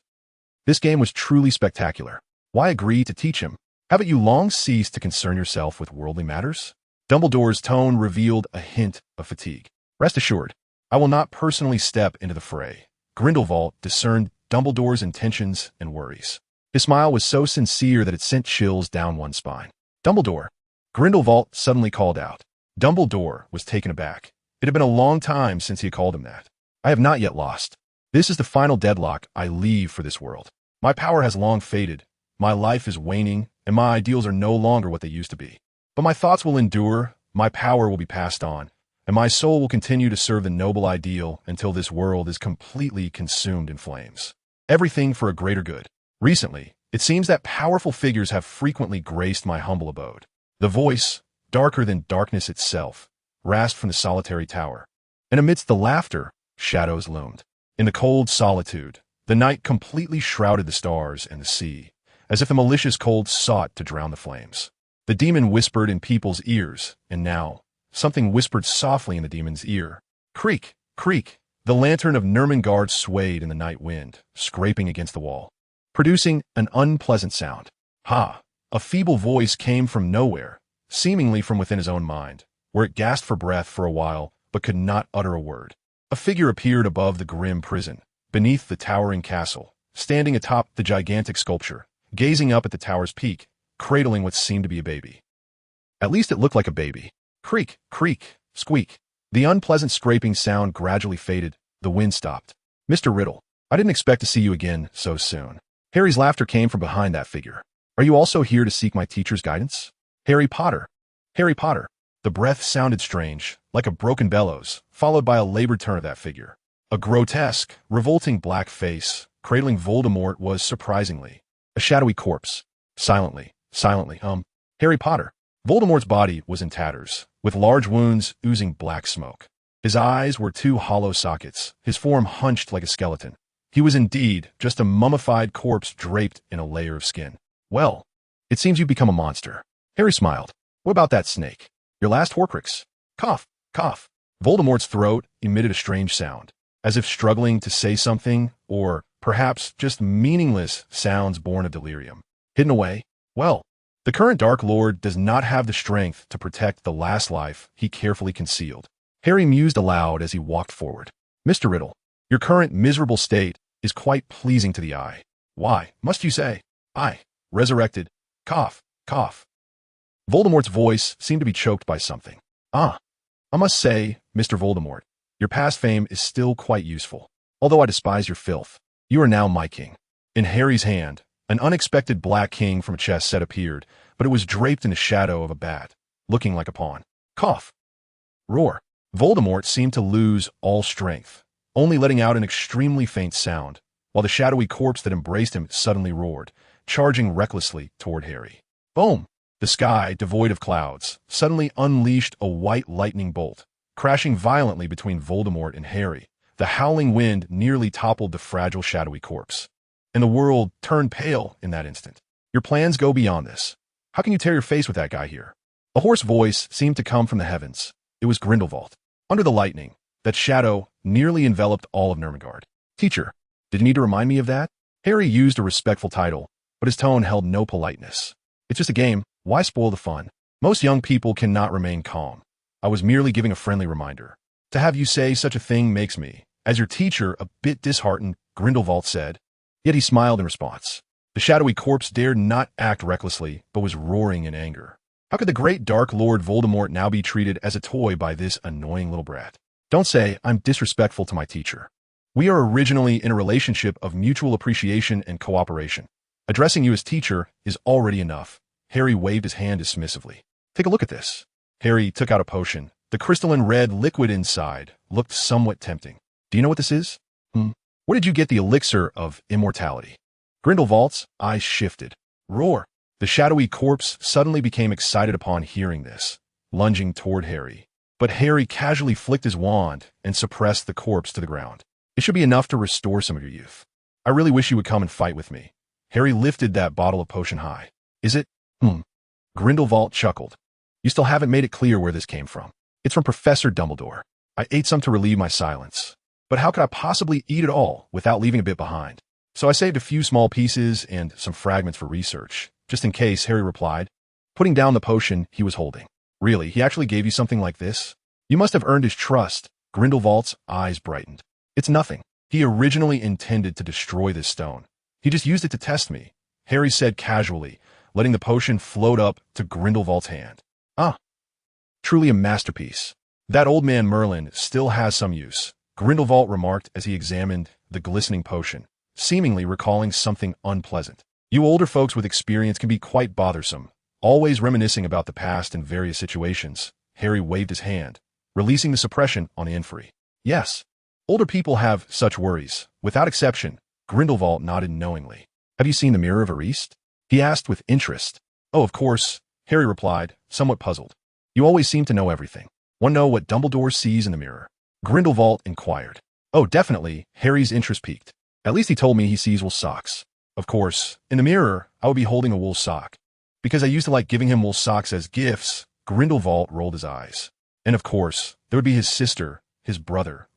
This game was truly spectacular. Why agree to teach him? Haven't you long ceased to concern yourself with worldly matters? Dumbledore's tone revealed a hint of fatigue. Rest assured, I will not personally step into the fray. Grindelwald discerned Dumbledore's intentions and worries. His smile was so sincere that it sent chills down one's spine. Dumbledore! Grindelwald suddenly called out. Dumbledore was taken aback. It had been a long time since he had called him that. I have not yet lost. This is the final deadlock I leave for this world. My power has long faded. My life is waning, and my ideals are no longer what they used to be. But my thoughts will endure, my power will be passed on, and my soul will continue to serve the noble ideal until this world is completely consumed in flames. Everything for a greater good. Recently, it seems that powerful figures have frequently graced my humble abode. The voice, darker than darkness itself, rasped from the solitary tower, and amidst the laughter, shadows loomed. In the cold solitude, the night completely shrouded the stars and the sea, as if the malicious cold sought to drown the flames. The demon whispered in people's ears, and now, something whispered softly in the demon's ear. Creak, creak. The lantern of Nermangard swayed in the night wind, scraping against the wall, producing an unpleasant sound. Ha! A feeble voice came from nowhere, seemingly from within his own mind, where it gasped for breath for a while, but could not utter a word. A figure appeared above the grim prison, beneath the towering castle, standing atop the gigantic sculpture, gazing up at the tower's peak, cradling what seemed to be a baby. At least it looked like a baby. Creak, creak, squeak. The unpleasant scraping sound gradually faded. The wind stopped. Mr. Riddle, I didn't expect to see you again so soon. Harry's laughter came from behind that figure. Are you also here to seek my teacher's guidance? Harry Potter. Harry Potter. The breath sounded strange, like a broken bellows, followed by a labored turn of that figure. A grotesque, revolting black face, cradling Voldemort, was surprisingly a shadowy corpse. Silently, Harry Potter. Voldemort's body was in tatters, with large wounds oozing black smoke. His eyes were 2 hollow sockets, his form hunched like a skeleton. He was indeed just a mummified corpse draped in a layer of skin. Well, it seems you've become a monster. Harry smiled. What about that snake? Your last Horcrux? Cough, cough. Voldemort's throat emitted a strange sound. as if struggling to say something, or perhaps just meaningless sounds born of delirium. Hidden away? Well, the current Dark Lord does not have the strength to protect the last life he carefully concealed. Harry mused aloud as he walked forward. Mr. Riddle, your current miserable state is quite pleasing to the eye. Why, must you say? I, resurrected, cough, cough. Voldemort's voice seemed to be choked by something. I must say, Mr. Voldemort, your past fame is still quite useful. Although I despise your filth, you are now my king. In Harry's hand, an unexpected black king from a chess set appeared, but it was draped in the shadow of a bat, looking like a pawn. Cough. Roar. Voldemort seemed to lose all strength, only letting out an extremely faint sound, while the shadowy corpse that embraced him suddenly roared, charging recklessly toward Harry. Boom! The sky, devoid of clouds, suddenly unleashed a white lightning bolt, crashing violently between Voldemort and Harry. The howling wind nearly toppled the fragile shadowy corpse, and the world turned pale in that instant. Your plans go beyond this. How can you tear your face with that guy here? A hoarse voice seemed to come from the heavens. It was Grindelwald. Under the lightning, that shadow nearly enveloped all of Nurmengard. Teacher, did you need to remind me of that? Harry used a respectful title, but his tone held no politeness. It's just a game. Why spoil the fun? Most young people cannot remain calm. I was merely giving a friendly reminder. To have you say such a thing makes me, as your teacher, a bit disheartened, Grindelwald said. Yet he smiled in response. The shadowy corpse dared not act recklessly, but was roaring in anger. How could the great Dark Lord Voldemort now be treated as a toy by this annoying little brat? Don't say I'm disrespectful to my teacher. We are originally in a relationship of mutual appreciation and cooperation. Addressing you as teacher is already enough. Harry waved his hand dismissively. Take a look at this. Harry took out a potion. The crystalline red liquid inside looked somewhat tempting. Do you know what this is? Where did you get the elixir of immortality? Grindelwald's eyes shifted. Roar. The shadowy corpse suddenly became excited upon hearing this, lunging toward Harry. But Harry casually flicked his wand and suppressed the corpse to the ground. It should be enough to restore some of your youth. I really wish you would come and fight with me. Harry lifted that bottle of potion high. Is it? Grindelwald chuckled. You still haven't made it clear where this came from. It's from Professor Dumbledore. I ate some to relieve my silence. But how could I possibly eat it all without leaving a bit behind? So I saved a few small pieces and some fragments for research, just in case, Harry replied, putting down the potion he was holding. Really, he actually gave you something like this? You must have earned his trust. Grindelwald's eyes brightened. It's nothing. He originally intended to destroy this stone. He just used it to test me, Harry said casually, letting the potion float up to Grindelwald's hand. Truly a masterpiece. That old man Merlin still has some use, Grindelwald remarked as he examined the glistening potion, seemingly recalling something unpleasant. You older folks with experience can be quite bothersome, always reminiscing about the past in various situations. Harry waved his hand, releasing the suppression on Infrey. Yes, older people have such worries. Without exception, Grindelwald nodded knowingly. Have you seen the Mirror of Arist? He asked with interest. Oh, of course, Harry replied, somewhat puzzled. You always seem to know everything. Want to know what Dumbledore sees in the mirror? Grindelwald inquired. Oh, definitely, Harry's interest piqued. At least he told me he sees wool socks. Of course, in the mirror, I would be holding a wool sock. Because I used to like giving him wool socks as gifts, Grindelwald rolled his eyes. And of course, there would be his sister, his brother,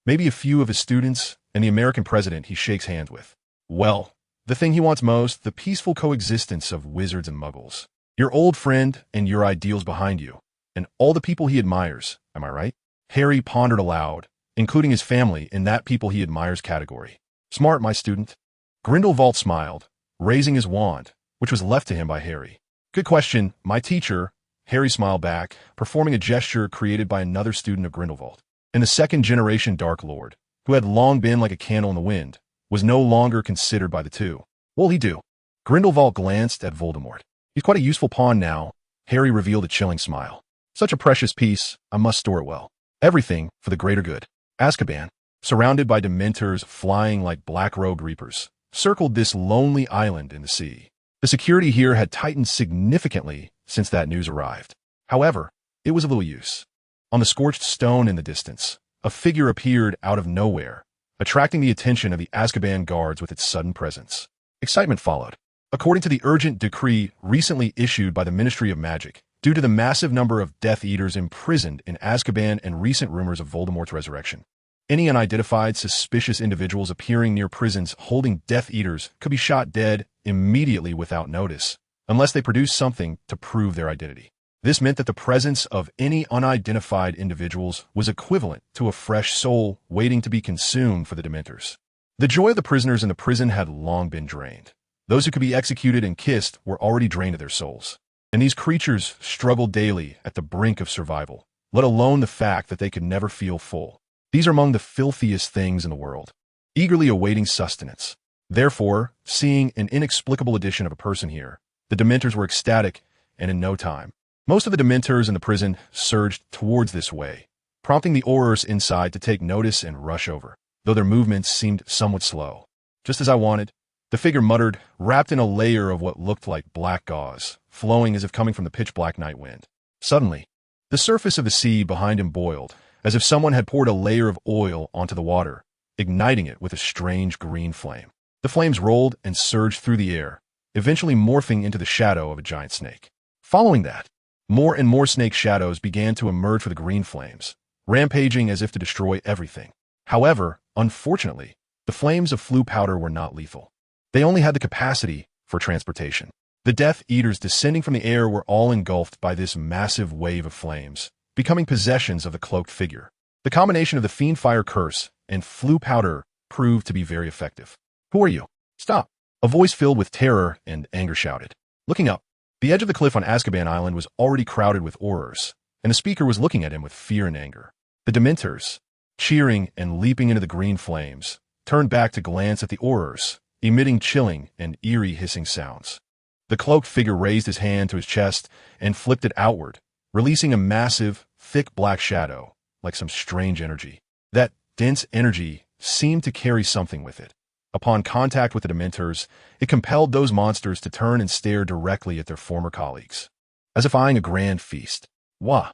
maybe a few of his students, and the American president he shakes hands with. Well, the thing he wants most, the peaceful coexistence of wizards and muggles. Your old friend and your ideals behind you, and all the people he admires, am I right? Harry pondered aloud, including his family in that people he admires category. Smart, my student. Grindelwald smiled, raising his wand, which was left to him by Harry. Good question, my teacher. Harry smiled back, performing a gesture created by another student of Grindelwald. And the second-generation Dark Lord, who had long been like a candle in the wind, was no longer considered by the two. What'll he do? Grindelwald glanced at Voldemort. He's quite a useful pawn now. Harry revealed a chilling smile. Such a precious piece, I must store it well. Everything for the greater good. Azkaban, surrounded by Dementors flying like black-robed reapers, circled this lonely island in the sea. The security here had tightened significantly since that news arrived. However, it was of little use. On the scorched stone in the distance, a figure appeared out of nowhere, attracting the attention of the Azkaban guards with its sudden presence. Excitement followed. According to the urgent decree recently issued by the Ministry of Magic, due to the massive number of Death Eaters imprisoned in Azkaban and recent rumors of Voldemort's resurrection, Any unidentified suspicious individuals appearing near prisons holding Death Eaters could be shot dead immediately without notice, unless they produced something to prove their identity. This meant that the presence of any unidentified individuals was equivalent to a fresh soul waiting to be consumed for the Dementors. The joy of the prisoners in the prison had long been drained. Those who could be executed and kissed were already drained of their souls. And these creatures struggled daily at the brink of survival, let alone the fact that they could never feel full. These are among the filthiest things in the world, eagerly awaiting sustenance. Therefore, seeing an inexplicable addition of a person here, the Dementors were ecstatic, and in no time, most of the Dementors in the prison surged towards this way, prompting the Aurors inside to take notice and rush over, though their movements seemed somewhat slow. Just as I wanted, the figure muttered, wrapped in a layer of what looked like black gauze, flowing as if coming from the pitch-black night wind. Suddenly, the surface of the sea behind him boiled, as if someone had poured a layer of oil onto the water, igniting it with a strange green flame. The flames rolled and surged through the air, eventually morphing into the shadow of a giant snake. Following that, more and more snake shadows began to emerge for the green flames, rampaging as if to destroy everything. However, unfortunately, the flames of flue powder were not lethal. They only had the capacity for transportation. The Death Eaters descending from the air were all engulfed by this massive wave of flames, becoming possessions of the cloaked figure. The combination of the fiend fire curse and flue powder proved to be very effective. "Who are you? Stop!" A voice filled with terror and anger shouted. Looking up, the edge of the cliff on Azkaban Island was already crowded with Aurors, and the speaker was looking at him with fear and anger. The Dementors, cheering and leaping into the green flames, turned back to glance at the Aurors, emitting chilling and eerie hissing sounds. The cloaked figure raised his hand to his chest and flipped it outward, releasing a massive, thick black shadow, like some strange energy. That dense energy seemed to carry something with it. Upon contact with the Dementors, it compelled those monsters to turn and stare directly at their former colleagues, as if eyeing a grand feast. What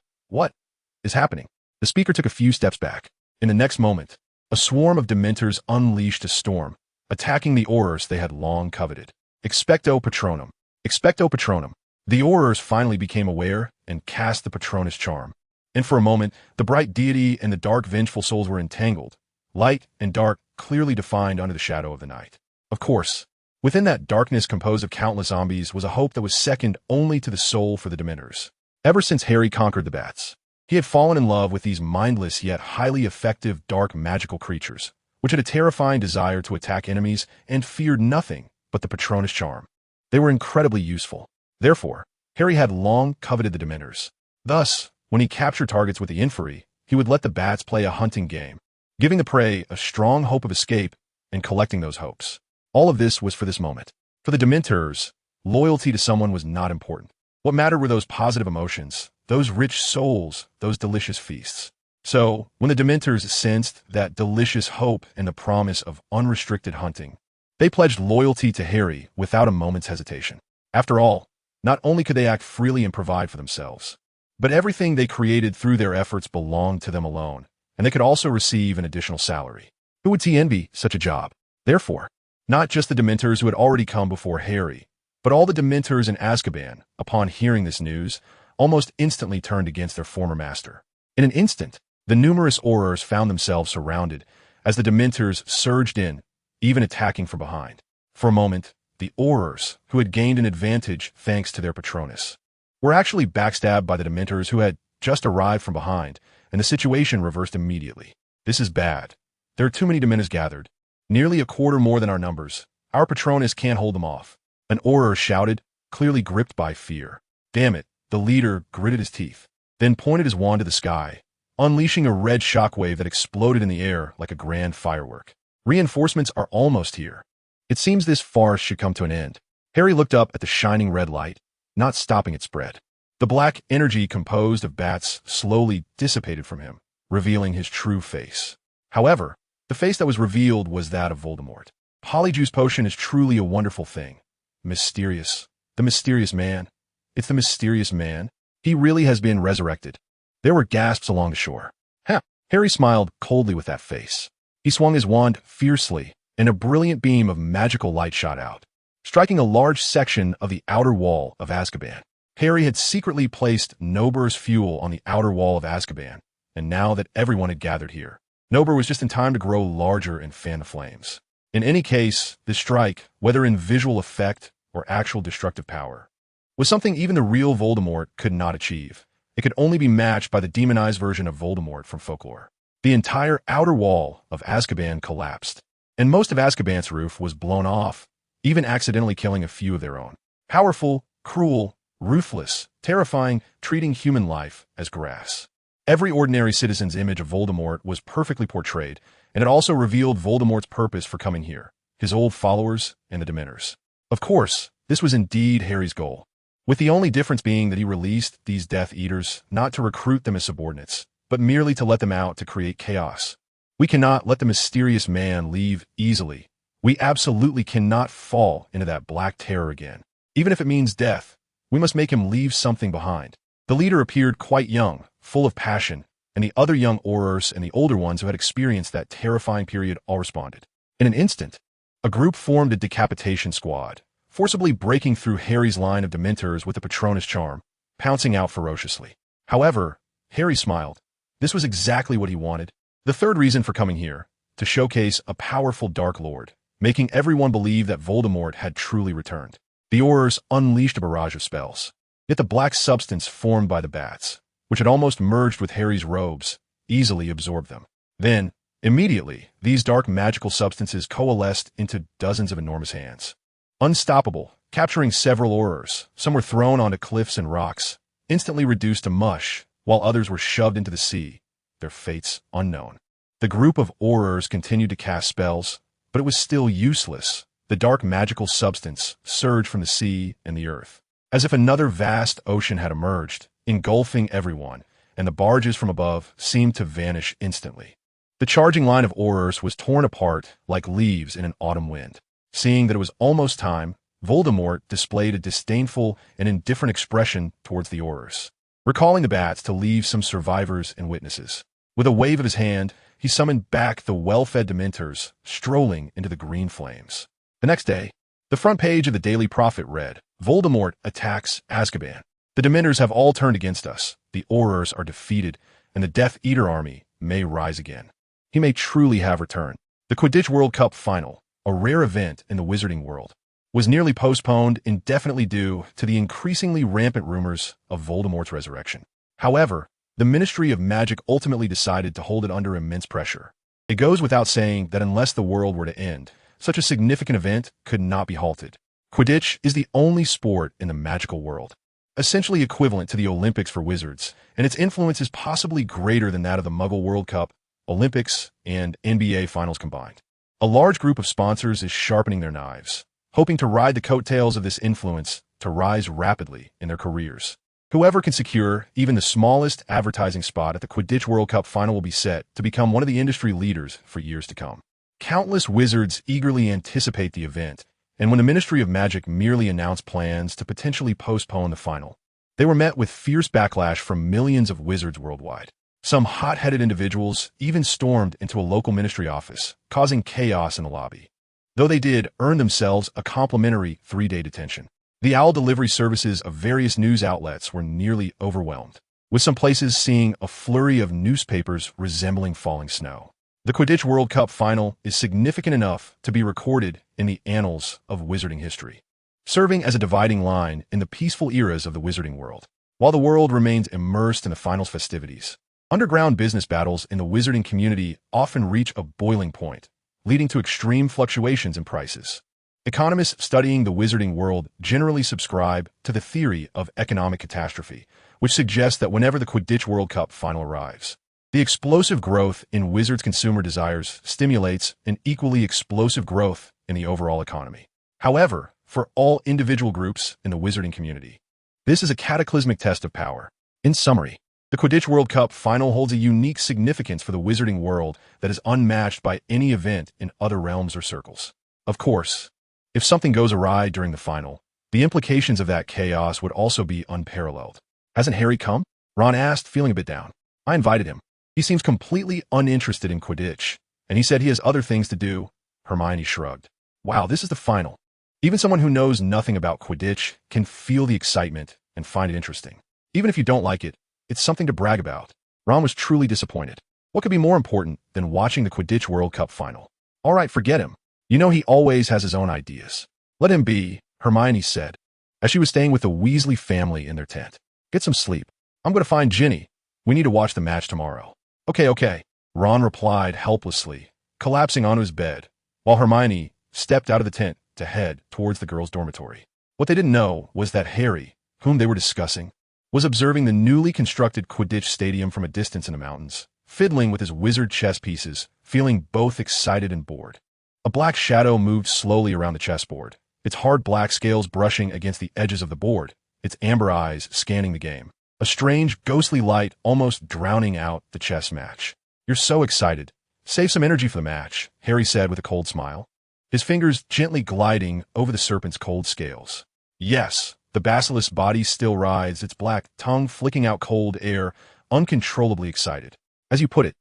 is happening? The speaker took a few steps back. In the next moment, a swarm of Dementors unleashed a storm, attacking the Aurors they had long coveted. Expecto Patronum. Expecto Patronum. The Aurors finally became aware and cast the Patronus charm. And for a moment, the bright deity and the dark vengeful souls were entangled, light and dark clearly defined under the shadow of the night. Of course, within that darkness composed of countless zombies was a hope that was second only to the soul for the Dementors. Ever since Harry conquered the bats, he had fallen in love with these mindless yet highly effective dark magical creatures, which had a terrifying desire to attack enemies and feared nothing but the Patronus charm. They were incredibly useful. Therefore, Harry had long coveted the Dementors. Thus, when he captured targets with the Inferi, he would let the bats play a hunting game, giving the prey a strong hope of escape and collecting those hopes. All of this was for this moment. For the Dementors, loyalty to someone was not important. What mattered were those positive emotions, those rich souls, those delicious feasts. So, when the Dementors sensed that delicious hope and the promise of unrestricted hunting, they pledged loyalty to Harry without a moment's hesitation. After all, not only could they act freely and provide for themselves, but everything they created through their efforts belonged to them alone, and they could also receive an additional salary. Who would envy such a job? Therefore, not just the Dementors who had already come before Harry, but all the Dementors in Azkaban, upon hearing this news, almost instantly turned against their former master. In an instant, the numerous Aurors found themselves surrounded as the Dementors surged in, even attacking from behind. For a moment, the Aurors, who had gained an advantage thanks to their Patronus, were actually backstabbed by the Dementors who had just arrived from behind, and the situation reversed immediately. This is bad. There are too many Dementors gathered, nearly a quarter more than our numbers. Our Patronus can't hold them off. An Auror shouted, clearly gripped by fear. Damn it, the leader gritted his teeth, then pointed his wand to the sky, unleashing a red shockwave that exploded in the air like a grand firework. Reinforcements are almost here. It seems this farce should come to an end. Harry looked up at the shining red light, not stopping its spread. The black energy composed of bats slowly dissipated from him, revealing his true face. However, the face that was revealed was that of Voldemort. Polyjuice Potion is truly a wonderful thing. Mysterious. The mysterious man. It's the mysterious man. He really has been resurrected. There were gasps along the shore. Ha! Harry smiled coldly with that face. He swung his wand fiercely, and a brilliant beam of magical light shot out, striking a large section of the outer wall of Azkaban. Harry had secretly placed Nober's fuel on the outer wall of Azkaban, and now that everyone had gathered here, Nober was just in time to grow larger and fan the flames. In any case, this strike, whether in visual effect or actual destructive power, was something even the real Voldemort could not achieve. It could only be matched by the demonized version of Voldemort from folklore. The entire outer wall of Azkaban collapsed, and most of Azkaban's roof was blown off, even accidentally killing a few of their own. Powerful, cruel, ruthless, terrifying, treating human life as grass. Every ordinary citizen's image of Voldemort was perfectly portrayed, and it also revealed Voldemort's purpose for coming here, his old followers and the Dementors. Of course, this was indeed Harry's goal, with the only difference being that he released these Death Eaters not to recruit them as subordinates, but merely to let them out to create chaos. We cannot let the mysterious man leave easily. We absolutely cannot fall into that black terror again. Even if it means death, we must make him leave something behind. The leader appeared quite young, full of passion, and the other young Aurors and the older ones who had experienced that terrifying period all responded. In an instant, a group formed a decapitation squad, forcibly breaking through Harry's line of Dementors with the Patronus charm, pouncing out ferociously. However, Harry smiled. This was exactly what he wanted. The third reason for coming here, to showcase a powerful Dark Lord, making everyone believe that Voldemort had truly returned. The Aurors unleashed a barrage of spells. Yet the black substance formed by the bats, which had almost merged with Harry's robes, easily absorbed them. Then, immediately, these dark magical substances coalesced into dozens of enormous hands. Unstoppable, capturing several Aurors, some were thrown onto cliffs and rocks, instantly reduced to mush, while others were shoved into the sea, their fates unknown. The group of Aurors continued to cast spells, but it was still useless. The dark magical substance surged from the sea and the earth, as if another vast ocean had emerged, engulfing everyone, and the barges from above seemed to vanish instantly. The charging line of Aurors was torn apart like leaves in an autumn wind. Seeing that it was almost time, Voldemort displayed a disdainful and indifferent expression towards the Aurors, recalling the bats to leave some survivors and witnesses. With a wave of his hand, he summoned back the well-fed Dementors, strolling into the green flames. The next day, the front page of the Daily Prophet read, Voldemort attacks Azkaban. The Dementors have all turned against us, the Aurors are defeated, and the Death Eater army may rise again. He may truly have returned. The Quidditch World Cup Final, a rare event in the wizarding world, was nearly postponed indefinitely due to the increasingly rampant rumors of Voldemort's resurrection. However, the Ministry of Magic ultimately decided to hold it under immense pressure. It goes without saying that unless the world were to end, such a significant event could not be halted. Quidditch is the only sport in the magical world, essentially equivalent to the Olympics for wizards, and its influence is possibly greater than that of the Muggle World Cup, Olympics, and NBA Finals combined. A large group of sponsors is sharpening their knives, hoping to ride the coattails of this influence to rise rapidly in their careers. Whoever can secure even the smallest advertising spot at the Quidditch World Cup Final will be set to become one of the industry leaders for years to come. Countless wizards eagerly anticipate the event, and when the Ministry of Magic merely announced plans to potentially postpone the final, they were met with fierce backlash from millions of wizards worldwide. Some hot-headed individuals even stormed into a local ministry office, causing chaos in the lobby. Though they did earn themselves a complimentary 3-day detention. The owl delivery services of various news outlets were nearly overwhelmed, with some places seeing a flurry of newspapers resembling falling snow. The Quidditch World Cup Final is significant enough to be recorded in the annals of wizarding history, serving as a dividing line in the peaceful eras of the wizarding world. While the world remains immersed in the finals festivities, underground business battles in the wizarding community often reach a boiling point, leading to extreme fluctuations in prices. Economists studying the wizarding world generally subscribe to the theory of economic catastrophe, which suggests that whenever the Quidditch World Cup Final arrives, the explosive growth in wizards' consumer desires stimulates an equally explosive growth in the overall economy. However, for all individual groups in the wizarding community, this is a cataclysmic test of power. In summary, the Quidditch World Cup Final holds a unique significance for the wizarding world that is unmatched by any event in other realms or circles. Of course, if something goes awry during the final, the implications of that chaos would also be unparalleled. Hasn't Harry come? Ron asked, feeling a bit down. I invited him. He seems completely uninterested in Quidditch, and he said he has other things to do. Hermione shrugged. Wow, this is the final. Even someone who knows nothing about Quidditch can feel the excitement and find it interesting. Even if you don't like it, it's something to brag about. Ron was truly disappointed. What could be more important than watching the Quidditch World Cup final? All right, forget him. You know he always has his own ideas. Let him be, Hermione said, as she was staying with the Weasley family in their tent. Get some sleep. I'm going to find Ginny. We need to watch the match tomorrow. Okay. Ron replied helplessly, collapsing onto his bed, while Hermione stepped out of the tent to head towards the girls' dormitory. What they didn't know was that Harry, whom they were discussing, was observing the newly constructed Quidditch stadium from a distance in the mountains, fiddling with his wizard chess pieces, feeling both excited and bored. A black shadow moved slowly around the chessboard, its hard black scales brushing against the edges of the board, its amber eyes scanning the game. A strange, ghostly light almost drowning out the chess match. You're so excited. Save some energy for the match, Harry said with a cold smile, his fingers gently gliding over the serpent's cold scales. Yes, the basilisk's body still writhes, its black tongue flicking out cold air, uncontrollably excited. As you put it,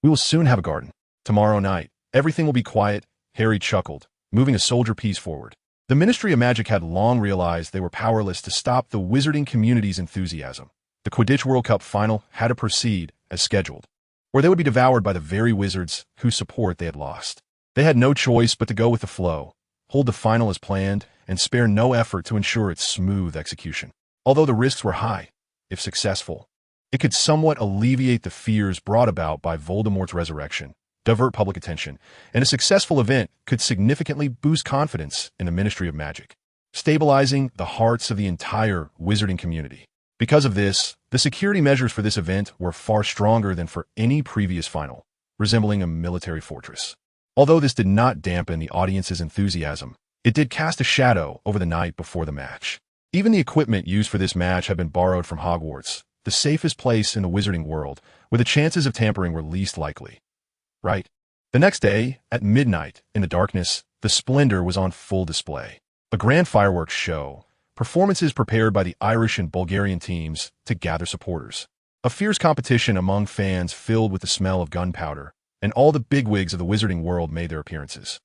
we will soon have a garden. Tomorrow night, everything will be quiet, Harry chuckled, moving a soldier piece forward. The Ministry of Magic had long realized they were powerless to stop the wizarding community's enthusiasm. The Quidditch World Cup final had to proceed as scheduled, or they would be devoured by the very wizards whose support they had lost. They had no choice but to go with the flow, hold the final as planned, and spare no effort to ensure its smooth execution. Although the risks were high, if successful, it could somewhat alleviate the fears brought about by Voldemort's resurrection, divert public attention, and a successful event could significantly boost confidence in the Ministry of Magic, stabilizing the hearts of the entire wizarding community. Because of this, the security measures for this event were far stronger than for any previous final, resembling a military fortress. Although this did not dampen the audience's enthusiasm, it did cast a shadow over the night before the match. Even the equipment used for this match had been borrowed from Hogwarts, the safest place in the wizarding world, where the chances of tampering were least likely. Right? The next day, at midnight, in the darkness, the splendor was on full display. A grand fireworks show, performances prepared by the Irish and Bulgarian teams to gather supporters. A fierce competition among fans filled with the smell of gunpowder, and all the bigwigs of the wizarding world made their appearances.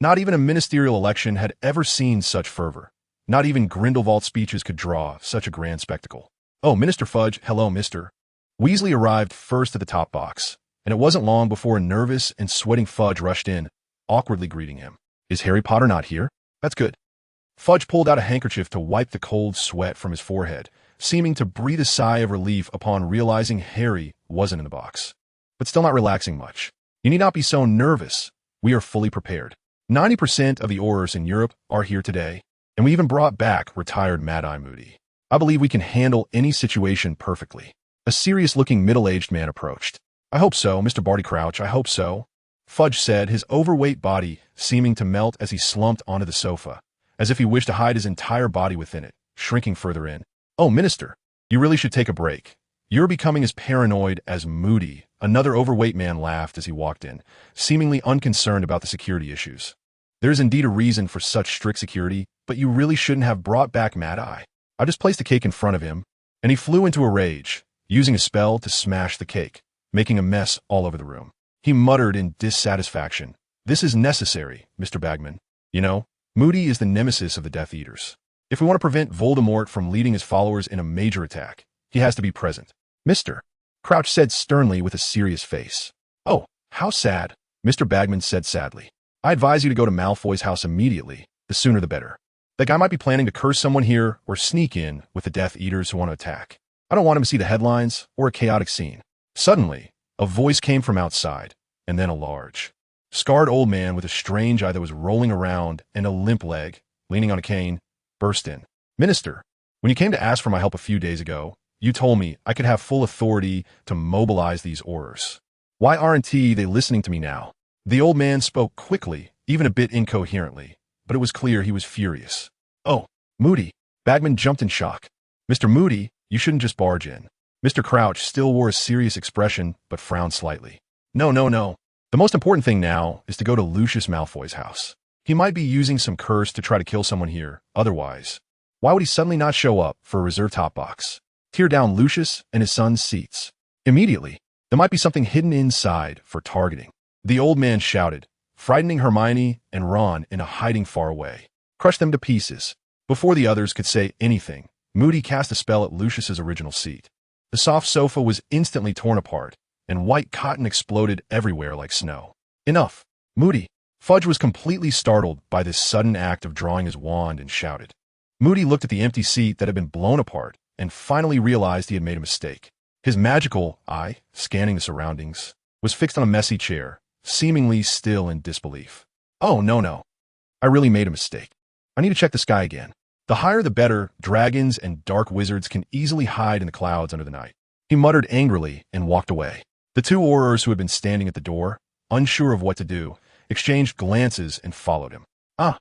Not even a ministerial election had ever seen such fervor. Not even Grindelwald's speeches could draw such a grand spectacle. Oh, Minister Fudge, hello, Mr. Weasley arrived first at the top box, and it wasn't long before a nervous and sweating Fudge rushed in, awkwardly greeting him. Is Harry Potter not here? That's good. Fudge pulled out a handkerchief to wipe the cold sweat from his forehead, seeming to breathe a sigh of relief upon realizing Harry wasn't in the box. But still not relaxing much. You need not be so nervous. We are fully prepared. 90% of the Aurors in Europe are here today, and we even brought back retired Mad-Eye Moody. I believe we can handle any situation perfectly. A serious-looking middle-aged man approached. I hope so, Mr. Barty Crouch, I hope so, Fudge said, his overweight body seeming to melt as he slumped onto the sofa, as if he wished to hide his entire body within it, shrinking further in. Oh, Minister, you really should take a break. You're becoming as paranoid as Moody. Another overweight man laughed as he walked in, seemingly unconcerned about the security issues. There's indeed a reason for such strict security, but you really shouldn't have brought back Mad-Eye. I just placed the cake in front of him, and he flew into a rage, using a spell to smash the cake, making a mess all over the room. He muttered in dissatisfaction. This is necessary, Mr. Bagman. You know, Moody is the nemesis of the Death Eaters. If we want to prevent Voldemort from leading his followers in a major attack, he has to be present. Mr. Crouch said sternly with a serious face. Oh, how sad, Mr. Bagman said sadly. I advise you to go to Malfoy's house immediately, the sooner the better. That guy might be planning to curse someone here or sneak in with the Death Eaters who want to attack. I don't want him to see the headlines or a chaotic scene. Suddenly, a voice came from outside, and then a large, scarred old man with a strange eye that was rolling around and a limp leg, leaning on a cane, burst in. Minister, when you came to ask for my help a few days ago, you told me I could have full authority to mobilize these Aurors. Why aren't they listening to me now? The old man spoke quickly, even a bit incoherently, but it was clear he was furious. Oh, Moody. Bagman jumped in shock. Mr. Moody, you shouldn't just barge in. Mr. Crouch still wore a serious expression, but frowned slightly. No. The most important thing now is to go to Lucius Malfoy's house. He might be using some curse to try to kill someone here, otherwise. Why would he suddenly not show up for a reserved top box? Tear down Lucius and his son's seats. Immediately, there might be something hidden inside for targeting. The old man shouted, frightening Hermione and Ron into hiding far away. Crush them to pieces. Before the others could say anything, Moody cast a spell at Lucius's original seat. The soft sofa was instantly torn apart, and white cotton exploded everywhere like snow. Enough. Moody. Fudge was completely startled by this sudden act of drawing his wand and shouted. Moody looked at the empty seat that had been blown apart and finally realized he had made a mistake. His magical eye, scanning the surroundings, was fixed on a messy chair, seemingly still in disbelief. Oh, no. I really made a mistake. I need to check the sky again. The higher the better, dragons and dark wizards can easily hide in the clouds under the night. He muttered angrily and walked away. The two aurors who had been standing at the door, unsure of what to do, exchanged glances and followed him. Ah!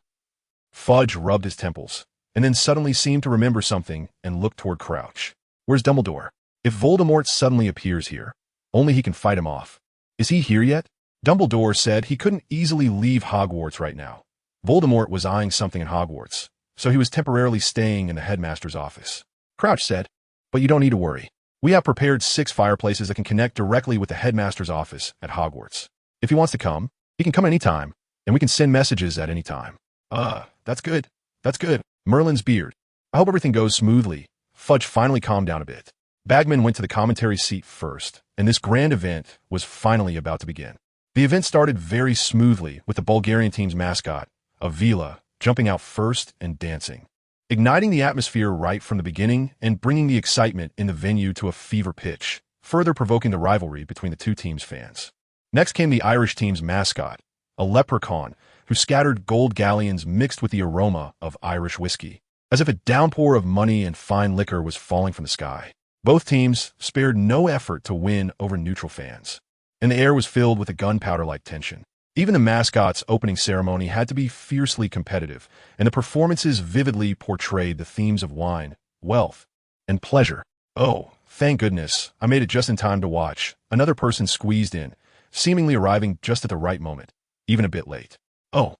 Fudge rubbed his temples, and then suddenly seemed to remember something and looked toward Crouch. Where's Dumbledore? If Voldemort suddenly appears here, only he can fight him off. Is he here yet? Dumbledore said he couldn't easily leave Hogwarts right now. Voldemort was eyeing something in Hogwarts, so he was temporarily staying in the headmaster's office. Crouch said, but you don't need to worry. We have prepared 6 fireplaces that can connect directly with the headmaster's office at Hogwarts. If he wants to come, he can come anytime, and we can send messages at any time. That's good. That's good. Merlin's beard. I hope everything goes smoothly. Fudge finally calmed down a bit. Bagman went to the commentary seat first, and this grand event was finally about to begin. The event started very smoothly with the Bulgarian team's mascot, Avila, jumping out first and dancing, igniting the atmosphere right from the beginning and bringing the excitement in the venue to a fever pitch, further provoking the rivalry between the two teams' fans. Next came the Irish team's mascot, a leprechaun who scattered gold galleons mixed with the aroma of Irish whiskey, as if a downpour of money and fine liquor was falling from the sky. Both teams spared no effort to win over neutral fans, and the air was filled with a gunpowder-like tension. Even the mascot's opening ceremony had to be fiercely competitive, and the performances vividly portrayed the themes of wine, wealth, and pleasure. Oh, thank goodness, I made it just in time to watch. Another person squeezed in, seemingly arriving just at the right moment, even a bit late. Oh,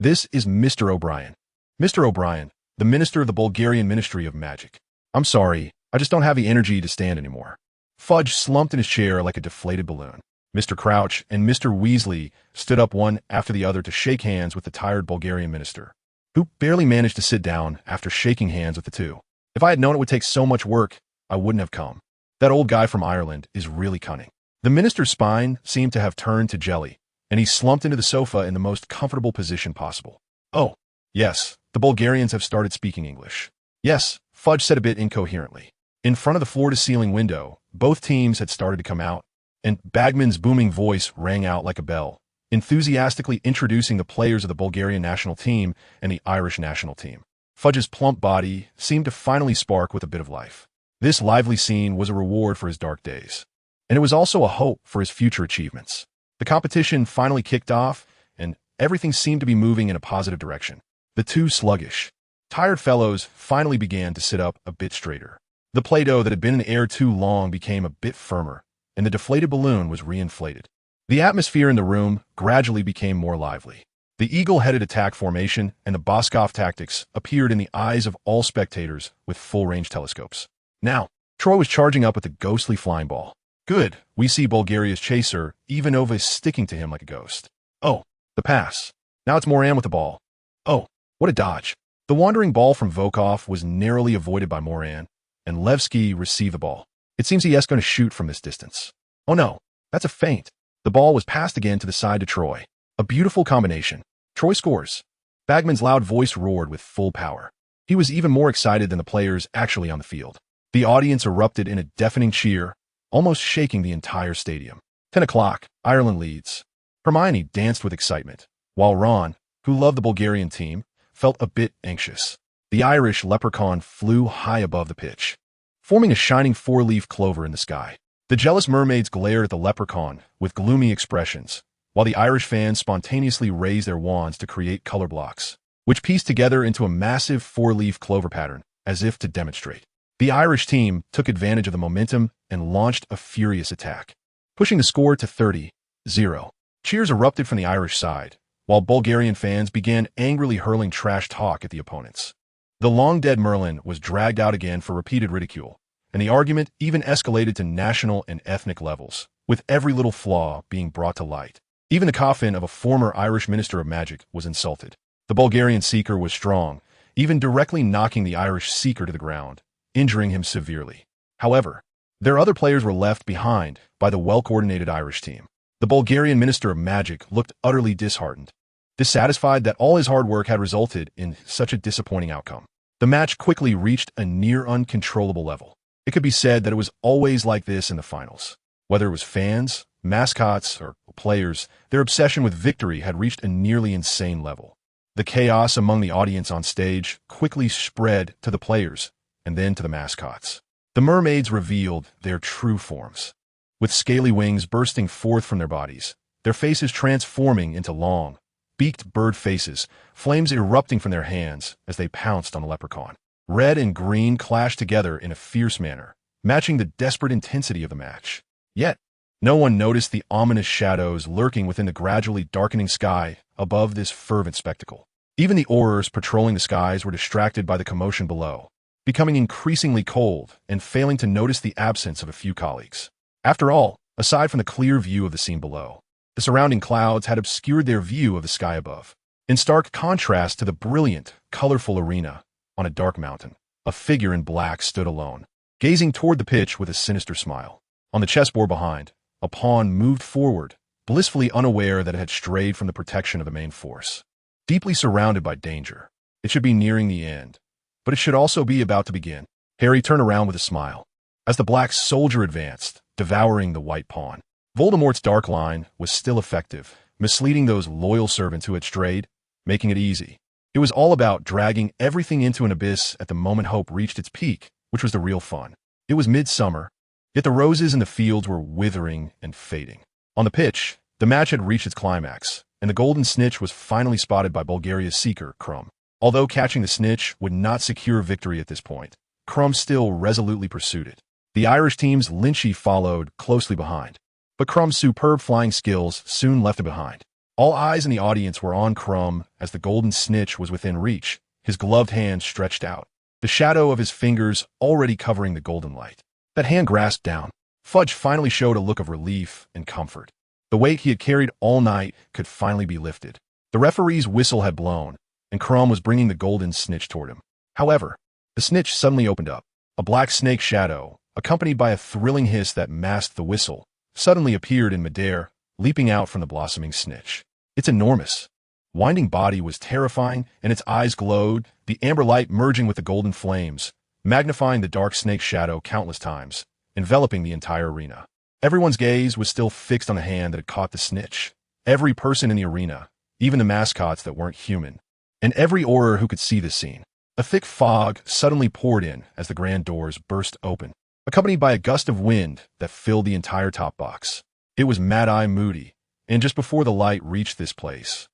this is Mr. O'Brien. Mr. O'Brien, the Minister of the Bulgarian Ministry of Magic. I'm sorry, I just don't have the energy to stand anymore. Fudge slumped in his chair like a deflated balloon. Mr. Crouch and Mr. Weasley stood up one after the other to shake hands with the tired Bulgarian minister, who barely managed to sit down after shaking hands with the two. If I had known it would take so much work, I wouldn't have come. That old guy from Ireland is really cunning. The minister's spine seemed to have turned to jelly, and he slumped into the sofa in the most comfortable position possible. Oh, yes, the Bulgarians have started speaking English. Yes, Fudge said a bit incoherently. In front of the floor-to-ceiling window, both teams had started to come out, and Bagman's booming voice rang out like a bell, enthusiastically introducing the players of the Bulgarian national team and the Irish national team. Fudge's plump body seemed to finally spark with a bit of life. This lively scene was a reward for his dark days, and it was also a hope for his future achievements. The competition finally kicked off, and everything seemed to be moving in a positive direction. The two sluggish, tired fellows finally began to sit up a bit straighter. The Play-Doh that had been in the air too long became a bit firmer, and the deflated balloon was reinflated. The atmosphere in the room gradually became more lively. The eagle-headed attack formation and the Boskov tactics appeared in the eyes of all spectators with full-range telescopes. Now, Troy was charging up with a ghostly flying ball. Good, we see Bulgaria's chaser, Ivanova, is sticking to him like a ghost. Oh, the pass. Now it's Moran with the ball. Oh, what a dodge. The wandering ball from Volkov was narrowly avoided by Moran, and Levski received the ball. It seems he is going to shoot from this distance. Oh no, that's a feint. The ball was passed again to the side to Troy. A beautiful combination. Troy scores. Bagman's loud voice roared with full power. He was even more excited than the players actually on the field. The audience erupted in a deafening cheer, almost shaking the entire stadium. 10 o'clock, Ireland leads. Hermione danced with excitement, while Ron, who loved the Bulgarian team, felt a bit anxious. The Irish leprechaun flew high above the pitch, forming a shining 4-leaf clover in the sky. The jealous mermaids glared at the leprechaun with gloomy expressions, while the Irish fans spontaneously raised their wands to create color blocks, which pieced together into a massive 4-leaf clover pattern, as if to demonstrate. The Irish team took advantage of the momentum and launched a furious attack, pushing the score to 30-0. Cheers erupted from the Irish side, while Bulgarian fans began angrily hurling trash talk at the opponents. The long-dead Merlin was dragged out again for repeated ridicule, and the argument even escalated to national and ethnic levels, with every little flaw being brought to light. Even the coffin of a former Irish minister of magic was insulted. The Bulgarian seeker was strong, even directly knocking the Irish seeker to the ground, injuring him severely. However, Their other players were left behind by the well-coordinated Irish team. The Bulgarian Minister of Magic looked utterly disheartened, dissatisfied that all his hard work had resulted in such a disappointing outcome. The match quickly reached a near uncontrollable level. It could be said that it was always like this in the finals. Whether it was fans, mascots, or players, their obsession with victory had reached a nearly insane level. The chaos among the audience on stage quickly spread to the players and then to the mascots. The mermaids revealed their true forms, with scaly wings bursting forth from their bodies, their faces transforming into long, beaked bird faces, flames erupting from their hands as they pounced on the leprechaun. Red and green clashed together in a fierce manner, matching the desperate intensity of the match. Yet, no one noticed the ominous shadows lurking within the gradually darkening sky above this fervent spectacle. Even the aurors patrolling the skies were distracted by the commotion below, becoming increasingly cold and failing to notice the absence of a few colleagues. After all, aside from the clear view of the scene below, the surrounding clouds had obscured their view of the sky above. In stark contrast to the brilliant, colorful arena, on a dark mountain, a figure in black stood alone, gazing toward the pitch with a sinister smile. On the chessboard behind, a pawn moved forward, blissfully unaware that it had strayed from the protection of the main force. Deeply surrounded by danger, it should be nearing the end, but it should also be about to begin. Harry turned around with a smile, as the black soldier advanced, devouring the white pawn. Voldemort's dark line was still effective, misleading those loyal servants who had strayed, making it easy. It was all about dragging everything into an abyss at the moment hope reached its peak, which was the real fun. It was midsummer, yet the roses in the fields were withering and fading. On the pitch, the match had reached its climax, and the golden snitch was finally spotted by Bulgaria's seeker, Crumb. Although catching the snitch would not secure victory at this point, Crumb still resolutely pursued it. The Irish team's Lynchy followed closely behind, but Crumb's superb flying skills soon left it behind. All eyes in the audience were on Crumb as the golden snitch was within reach, his gloved hand stretched out, the shadow of his fingers already covering the golden light. That hand grasped down. Fudge finally showed a look of relief and comfort. The weight he had carried all night could finally be lifted. The referee's whistle had blown, and Crumb was bringing the golden snitch toward him. However, the snitch suddenly opened up. A black snake shadow, accompanied by a thrilling hiss that masked the whistle, suddenly appeared in midair, leaping out from the blossoming snitch. Its enormous, winding body was terrifying, and its eyes glowed, the amber light merging with the golden flames, magnifying the dark snake shadow countless times, enveloping the entire arena. Everyone's gaze was still fixed on the hand that had caught the snitch. Every person in the arena, even the mascots that weren't human, and every auror who could see this scene. A thick fog suddenly poured in as the grand doors burst open, accompanied by a gust of wind that filled the entire top box. It was Mad-Eye Moody, and just before the light reached this place,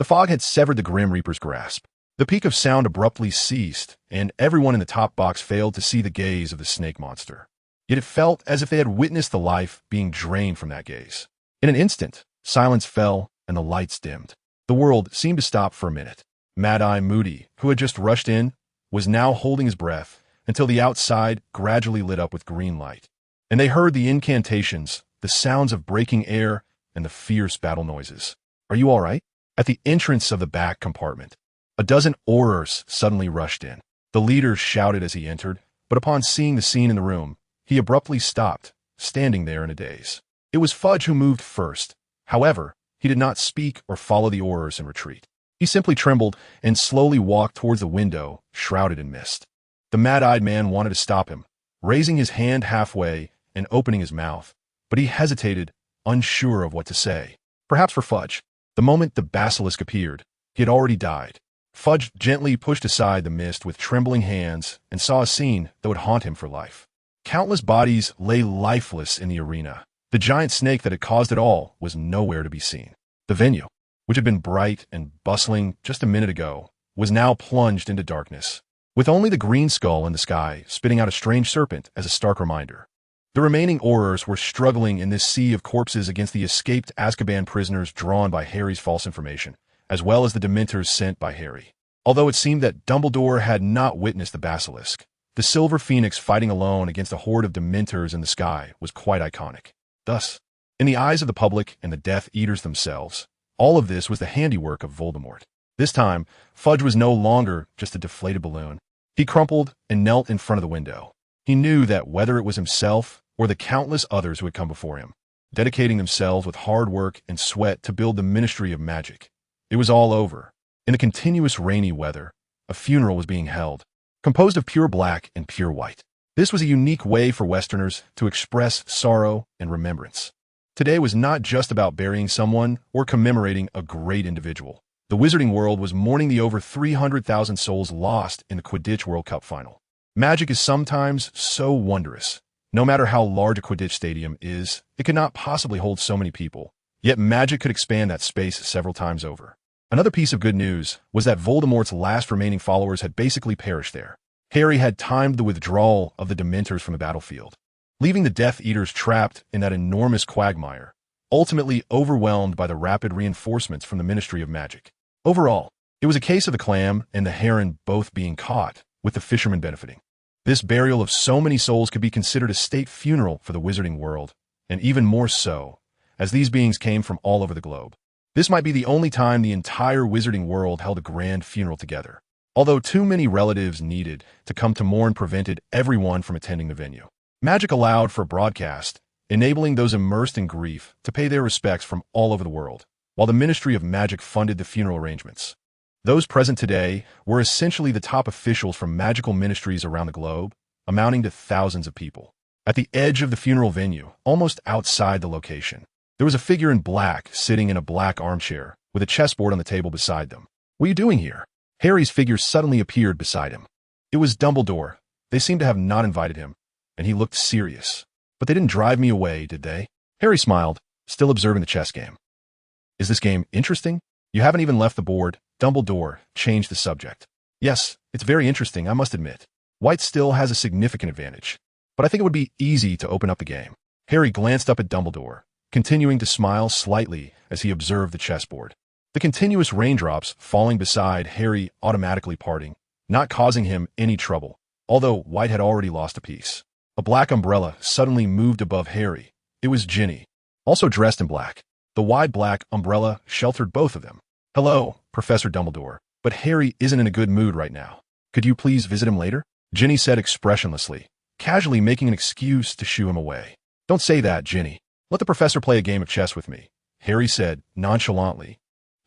the fog had severed the Grim Reaper's grasp. The peak of sound abruptly ceased, and everyone in the top box failed to see the gaze of the snake monster. Yet it felt as if they had witnessed the life being drained from that gaze. In an instant, silence fell and the lights dimmed. The world seemed to stop for a minute. Mad-Eye Moody, who had just rushed in, was now holding his breath until the outside gradually lit up with green light, and they heard the incantations, the sounds of breaking air, and the fierce battle noises. "Are you all right?" At the entrance of the back compartment, a dozen aurors suddenly rushed in. The leader shouted as he entered, but upon seeing the scene in the room, he abruptly stopped, standing there in a daze. It was Fudge who moved first. However, he did not speak or follow the aurors in retreat. He simply trembled and slowly walked towards the window, shrouded in mist. The mad-eyed man wanted to stop him, raising his hand halfway and opening his mouth, but he hesitated, unsure of what to say. Perhaps for Fudge, the moment the basilisk appeared, he had already died. Fudge gently pushed aside the mist with trembling hands and saw a scene that would haunt him for life. Countless bodies lay lifeless in the arena. The giant snake that had caused it all was nowhere to be seen. The venue, which had been bright and bustling just a minute ago, was now plunged into darkness, with only the green skull in the sky spitting out a strange serpent as a stark reminder. The remaining aurors were struggling in this sea of corpses against the escaped Azkaban prisoners drawn by Harry's false information, as well as the Dementors sent by Harry. Although it seemed that Dumbledore had not witnessed the basilisk, the Silver Phoenix fighting alone against a horde of Dementors in the sky was quite iconic. Thus, in the eyes of the public and the Death Eaters themselves, all of this was the handiwork of Voldemort. This time, Fudge was no longer just a deflated balloon. He crumpled and knelt in front of the window. He knew that whether it was himself or the countless others who had come before him, dedicating themselves with hard work and sweat to build the ministry of magic. It was all over. In the continuous rainy weather, a funeral was being held, composed of pure black and pure white. This was a unique way for Westerners to express sorrow and remembrance. Today was not just about burying someone or commemorating a great individual. The wizarding world was mourning the over 300,000 souls lost in the Quidditch World Cup final. Magic is sometimes so wondrous. No matter how large a Quidditch stadium is, it could not possibly hold so many people. Yet magic could expand that space several times over. Another piece of good news was that Voldemort's last remaining followers had basically perished there. Harry had timed the withdrawal of the Dementors from the battlefield, leaving the Death Eaters trapped in that enormous quagmire, ultimately overwhelmed by the rapid reinforcements from the Ministry of Magic. Overall, it was a case of the clam and the heron both being caught, with the fishermen benefiting. This burial of so many souls could be considered a state funeral for the wizarding world, and even more so, as these beings came from all over the globe. This might be the only time the entire wizarding world held a grand funeral together, although too many relatives needed to come to mourn prevented everyone from attending the venue. Magic allowed for a broadcast, enabling those immersed in grief to pay their respects from all over the world, while the Ministry of Magic funded the funeral arrangements. Those present today were essentially the top officials from magical ministries around the globe, amounting to thousands of people. At the edge of the funeral venue, almost outside the location, there was a figure in black sitting in a black armchair, with a chessboard on the table beside them. "What are you doing here?" Harry's figure suddenly appeared beside him. It was Dumbledore. They seemed to have not invited him, and he looked serious. "But they didn't drive me away, did they?" Harry smiled, still observing the chess game. "Is this game interesting? You haven't even left the board." Dumbledore changed the subject. "Yes, it's very interesting, I must admit. White still has a significant advantage, but I think it would be easy to open up the game." Harry glanced up at Dumbledore, continuing to smile slightly as he observed the chessboard. The continuous raindrops falling beside Harry automatically parting, not causing him any trouble, although White had already lost a piece. A black umbrella suddenly moved above Harry. It was Ginny, also dressed in black. The wide black umbrella sheltered both of them. "Hello, Professor Dumbledore, but Harry isn't in a good mood right now. Could you please visit him later?" Ginny said expressionlessly, casually making an excuse to shoo him away. "Don't say that, Ginny. Let the professor play a game of chess with me," Harry said nonchalantly,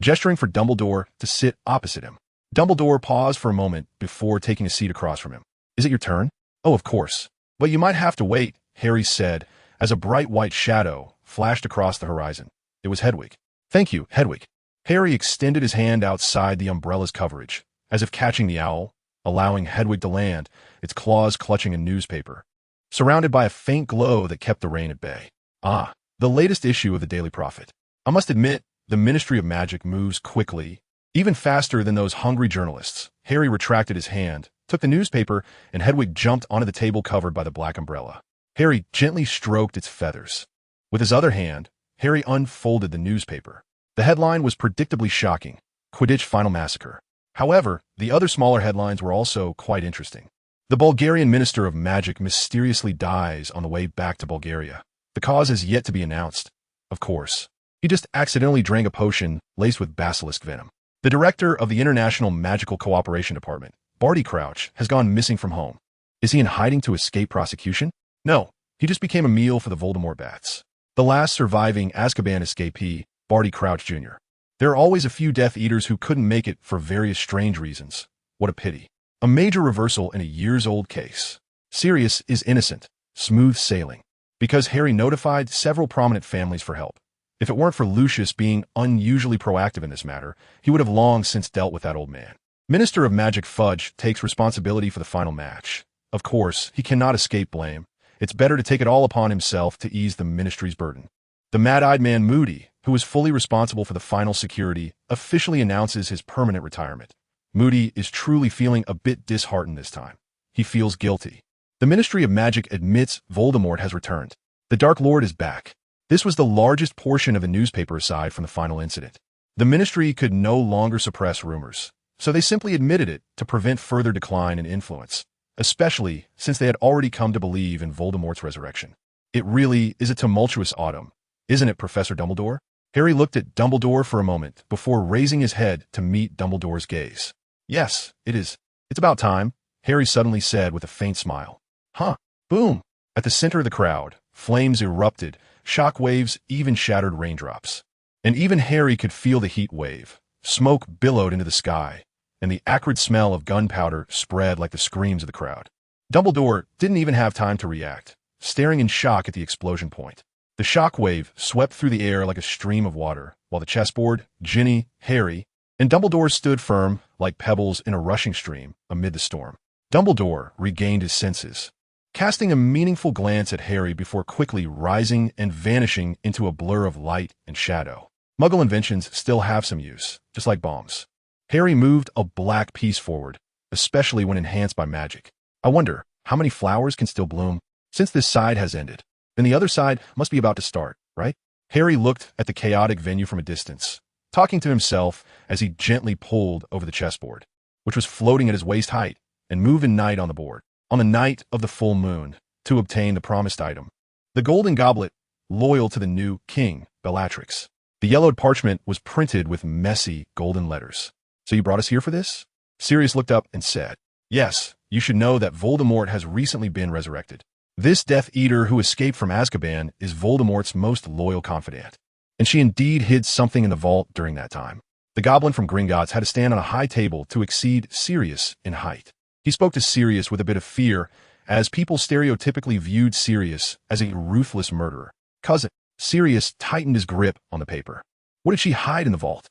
gesturing for Dumbledore to sit opposite him. Dumbledore paused for a moment before taking a seat across from him. "Is it your turn?" "Oh, of course. But you might have to wait," Harry said, as a bright white shadow flashed across the horizon. It was Hedwig. "Thank you, Hedwig." Harry extended his hand outside the umbrella's coverage, as if catching the owl, allowing Hedwig to land, its claws clutching a newspaper, surrounded by a faint glow that kept the rain at bay. "Ah, the latest issue of the Daily Prophet. I must admit, the Ministry of Magic moves quickly, even faster than those hungry journalists." Harry retracted his hand, took the newspaper, and Hedwig jumped onto the table covered by the black umbrella. Harry gently stroked its feathers. With his other hand, Harry unfolded the newspaper. The headline was predictably shocking: Quidditch Final Massacre. However, the other smaller headlines were also quite interesting. The Bulgarian Minister of Magic mysteriously dies on the way back to Bulgaria. The cause is yet to be announced. Of course, he just accidentally drank a potion laced with basilisk venom. The director of the International Magical Cooperation Department, Barty Crouch, has gone missing from home. Is he in hiding to escape prosecution? No, he just became a meal for the Voldemort bats. The last surviving Azkaban escapee, Barty Crouch Jr. There are always a few Death Eaters who couldn't make it for various strange reasons. What a pity. A major reversal in a years-old case. Sirius is innocent. Smooth sailing. Because Harry notified several prominent families for help. If it weren't for Lucius being unusually proactive in this matter, he would have long since dealt with that old man. Minister of Magic Fudge takes responsibility for the final match. Of course, he cannot escape blame. It's better to take it all upon himself to ease the ministry's burden. The mad-eyed man Moody, who is fully responsible for the final security, officially announces his permanent retirement. Moody is truly feeling a bit disheartened this time. He feels guilty. The Ministry of Magic admits Voldemort has returned. The Dark Lord is back. This was the largest portion of the newspaper aside from the final incident. The ministry could no longer suppress rumors, so they simply admitted it to prevent further decline in influence, especially since they had already come to believe in Voldemort's resurrection. It really is a tumultuous autumn, isn't it, Professor Dumbledore? Harry looked at Dumbledore for a moment before raising his head to meet Dumbledore's gaze. "Yes, it is. It's about time," Harry suddenly said with a faint smile. "Huh. Boom." At the center of the crowd, flames erupted, shock waves even shattered raindrops. And even Harry could feel the heat wave. Smoke billowed into the sky, and the acrid smell of gunpowder spread like the screams of the crowd. Dumbledore didn't even have time to react, staring in shock at the explosion point. The shock wave swept through the air like a stream of water, while the chessboard, Ginny, Harry, and Dumbledore stood firm like pebbles in a rushing stream amid the storm. Dumbledore regained his senses, casting a meaningful glance at Harry before quickly rising and vanishing into a blur of light and shadow. Muggle inventions still have some use, just like bombs. Harry moved a black piece forward, especially when enhanced by magic. I wonder, how many flowers can still bloom? Since this side has ended, then the other side must be about to start, right? Harry looked at the chaotic venue from a distance, talking to himself as he gently pulled over the chessboard, which was floating at his waist height, and moved a knight on the board, on the night of the full moon, to obtain the promised item. The golden goblet, loyal to the new king, Bellatrix. The yellowed parchment was printed with messy golden letters. So you brought us here for this? Sirius looked up and said, Yes, you should know that Voldemort has recently been resurrected. This Death Eater who escaped from Azkaban is Voldemort's most loyal confidant. And she indeed hid something in the vault during that time. The goblin from Gringotts had to stand on a high table to exceed Sirius in height. He spoke to Sirius with a bit of fear, as people stereotypically viewed Sirius as a ruthless murderer. Cousin, Sirius tightened his grip on the paper. What did she hide in the vault?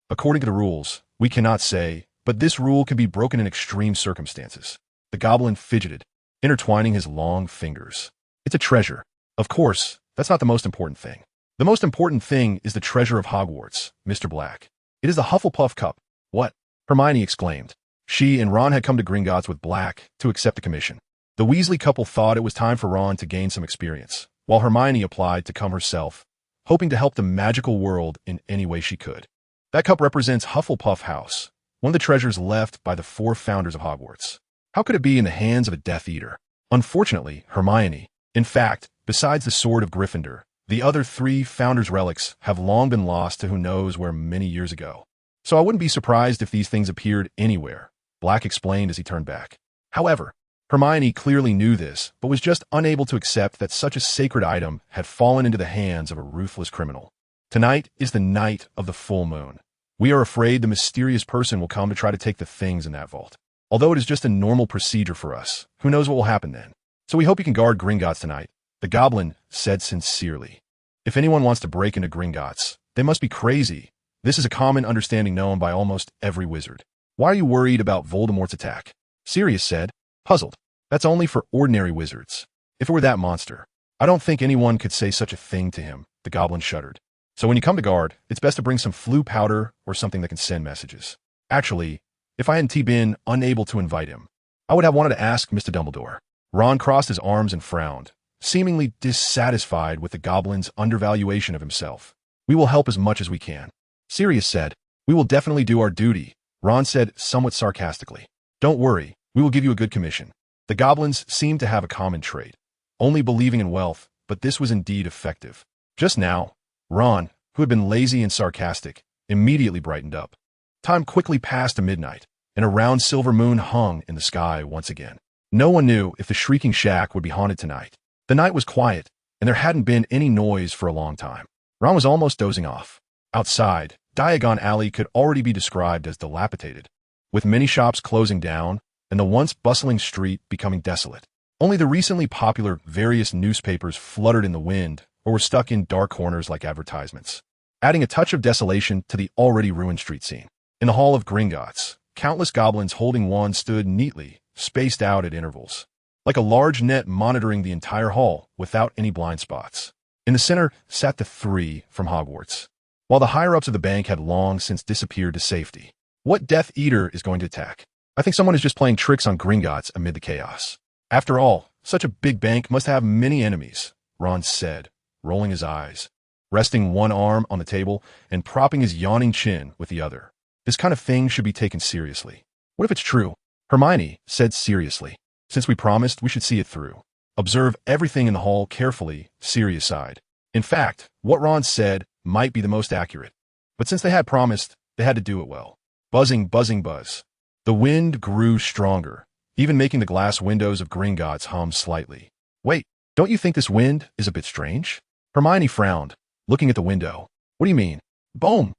According to the rules, we cannot say, but this rule can be broken in extreme circumstances. The goblin fidgeted, intertwining his long fingers. It's a treasure. Of course, that's not the most important thing. The most important thing is the treasure of Hogwarts, Mr. Black. It is the Hufflepuff Cup. What? Hermione exclaimed. She and Ron had come to Gringotts with Black to accept the commission. The Weasley couple thought it was time for Ron to gain some experience, while Hermione applied to come herself, hoping to help the magical world in any way she could. That cup represents Hufflepuff House, one of the treasures left by the 4 founders of Hogwarts. How could it be in the hands of a Death Eater? Unfortunately, Hermione. In fact, besides the Sword of Gryffindor, the other 3 founders' relics have long been lost to who knows where many years ago. So I wouldn't be surprised if these things appeared anywhere, Black explained as he turned back. However, Hermione clearly knew this, but was just unable to accept that such a sacred item had fallen into the hands of a ruthless criminal. Tonight is the night of the full moon. We are afraid the mysterious person will come to try to take the things in that vault. Although it is just a normal procedure for us, who knows what will happen then? So we hope you can guard Gringotts tonight, the goblin said sincerely. If anyone wants to break into Gringotts, they must be crazy. This is a common understanding known by almost every wizard. Why are you worried about Voldemort's attack? Sirius said, puzzled. That's only for ordinary wizards. If it were that monster, I don't think anyone could say such a thing to him, the goblin shuddered. So when you come to guard, it's best to bring some flu powder or something that can send messages. Actually, if I hadn't been unable to invite him, I would have wanted to ask Mr. Dumbledore. Ron crossed his arms and frowned, seemingly dissatisfied with the goblin's undervaluation of himself. We will help as much as we can. Sirius said, We will definitely do our duty, Ron said somewhat sarcastically. Don't worry, we will give you a good commission. The goblins seemed to have a common trait, only believing in wealth, but this was indeed effective. Just now, Ron, who had been lazy and sarcastic, immediately brightened up. Time quickly passed to midnight, and a round silver moon hung in the sky once again. No one knew if the Shrieking Shack would be haunted tonight. The night was quiet, and there hadn't been any noise for a long time. Ron was almost dozing off. Outside, Diagon Alley could already be described as dilapidated, with many shops closing down and the once bustling street becoming desolate. Only the recently popular various newspapers fluttered in the wind or were stuck in dark corners like advertisements, adding a touch of desolation to the already ruined street scene. In the hall of Gringotts, countless goblins holding wands stood neatly, spaced out at intervals, like a large net monitoring the entire hall without any blind spots. In the center sat the 3 from Hogwarts, while the higher-ups of the bank had long since disappeared to safety. What Death Eater is going to attack? I think someone is just playing tricks on Gringotts amid the chaos. After all, such a big bank must have many enemies, Ron said, rolling his eyes, resting one arm on the table and propping his yawning chin with the other. This kind of thing should be taken seriously. What if it's true? Hermione said seriously. Since we promised, we should see it through. Observe everything in the hall carefully, Sirius sighed. In fact, what Ron said might be the most accurate. But since they had promised, they had to do it well. Buzzing, buzzing, buzz. The wind grew stronger, even making the glass windows of Gringotts hum slightly. Wait, Don't you think this wind is a bit strange? Hermione frowned, looking at the window. What do you mean? Boom!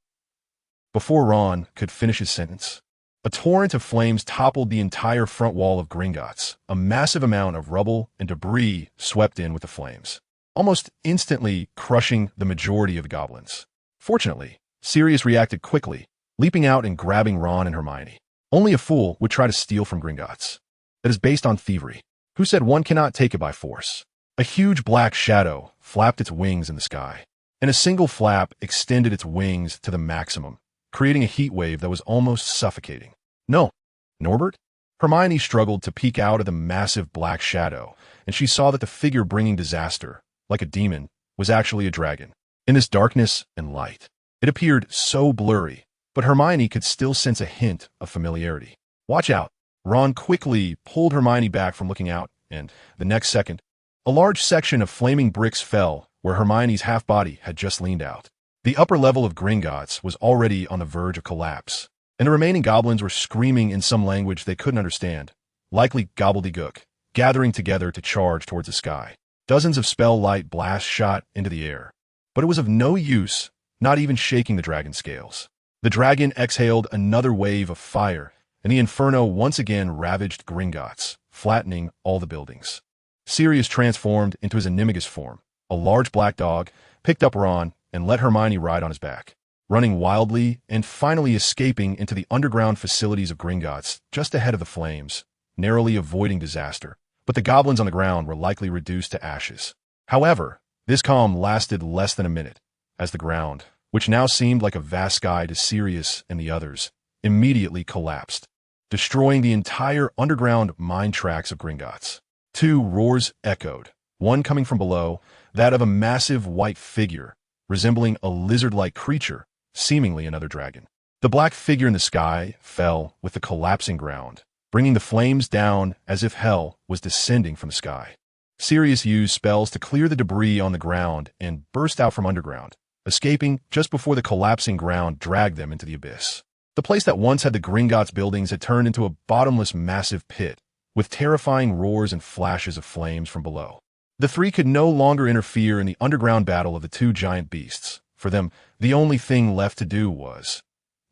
Before Ron could finish his sentence, a torrent of flames toppled the entire front wall of Gringotts. A massive amount of rubble and debris swept in with the flames, almost instantly crushing the majority of the goblins. Fortunately, Sirius reacted quickly, leaping out and grabbing Ron and Hermione. Only a fool would try to steal from Gringotts. That is based on thievery. Who said one cannot take it by force? A huge black shadow flapped its wings in the sky, and a single flap extended its wings to the maximum, creating a heat wave that was almost suffocating. No, Norbert? Hermione struggled to peek out of the massive black shadow, and she saw that the figure bringing disaster, like a demon, was actually a dragon. In this darkness and light, it appeared so blurry, but Hermione could still sense a hint of familiarity. Watch out! Ron quickly pulled Hermione back from looking out, and, the next second, a large section of flaming bricks fell where Hermione's half-body had just leaned out. The upper level of Gringotts was already on the verge of collapse, and the remaining goblins were screaming in some language they couldn't understand, likely gobbledygook, gathering together to charge towards the sky. Dozens of spell light blasts shot into the air, but it was of no use, not even shaking the dragon scales. The dragon exhaled another wave of fire, and the inferno once again ravaged Gringotts, flattening all the buildings. Sirius transformed into his animagus form, a large black dog, picked up Ron, and let Hermione ride on his back, running wildly and finally escaping into the underground facilities of Gringotts just ahead of the flames, narrowly avoiding disaster. But the goblins on the ground were likely reduced to ashes. However, this calm lasted less than a minute, as the ground, which now seemed like a vast sky to Sirius and the others, immediately collapsed, destroying the entire underground mine tracks of Gringotts. Two roars echoed, one coming from below, that of a massive white figure, resembling a lizard-like creature, seemingly another dragon. The black figure in the sky fell with the collapsing ground, bringing the flames down as if hell was descending from the sky. Sirius used spells to clear the debris on the ground and burst out from underground, escaping just before the collapsing ground dragged them into the abyss. The place that once had the Gringotts buildings had turned into a bottomless massive pit, with terrifying roars and flashes of flames from below. The three could no longer interfere in the underground battle of the two giant beasts. For them, the only thing left to do was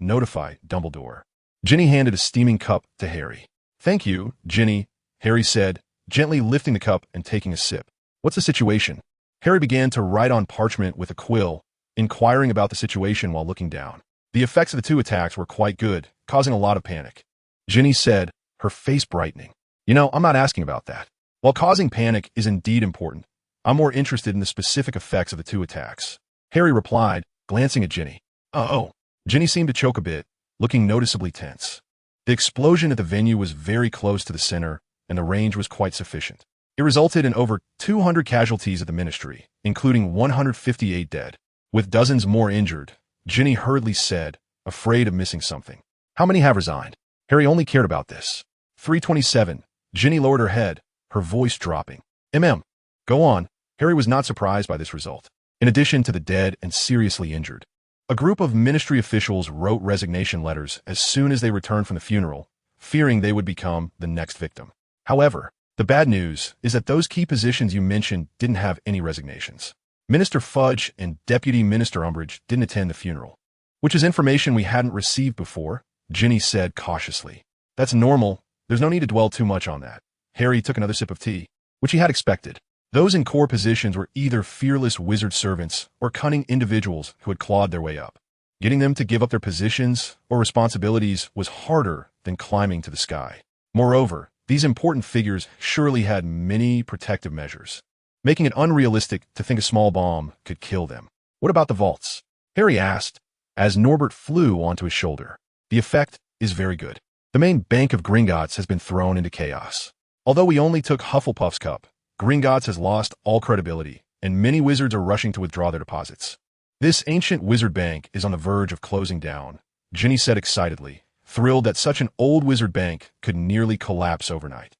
notify Dumbledore. Ginny handed a steaming cup to Harry. "Thank you, Ginny," Harry said, gently lifting the cup and taking a sip. "What's the situation?" Harry began to write on parchment with a quill, inquiring about the situation while looking down. The effects of the two attacks were quite good, causing a lot of panic. Ginny said, her face brightening. I'm not asking about that. While causing panic is indeed important, I'm more interested in the specific effects of the two attacks. Harry replied, glancing at Ginny. Oh. Ginny seemed to choke a bit, looking noticeably tense. The explosion at the venue was very close to the center, and the range was quite sufficient. It resulted in over 200 casualties at the Ministry, including 158 dead. With dozens more injured, Ginny hurriedly said, afraid of missing something. "How many have resigned?" Harry only cared about this. 327. Ginny lowered her head, her voice dropping. Go on." Harry was not surprised by this result. In addition to the dead and seriously injured, a group of Ministry officials wrote resignation letters as soon as they returned from the funeral, fearing they would become the next victim. However, the bad news is that those key positions you mentioned didn't have any resignations. Minister Fudge and Deputy Minister Umbridge didn't attend the funeral, which is information we hadn't received before, Ginny said cautiously. "That's normal. There's no need to dwell too much on that." Harry took another sip of tea, which he had expected. Those in core positions were either fearless wizard servants or cunning individuals who had clawed their way up. Getting them to give up their positions or responsibilities was harder than climbing to the sky. Moreover, these important figures surely had many protective measures, making it unrealistic to think a small bomb could kill them. "What about the vaults?" Harry asked, as Norbert flew onto his shoulder. "The effect is very good. The main bank of Gringotts has been thrown into chaos. Although we only took Hufflepuff's cup, Gringotts has lost all credibility, and many wizards are rushing to withdraw their deposits. This ancient wizard bank is on the verge of closing down," Ginny said excitedly, thrilled that such an old wizard bank could nearly collapse overnight.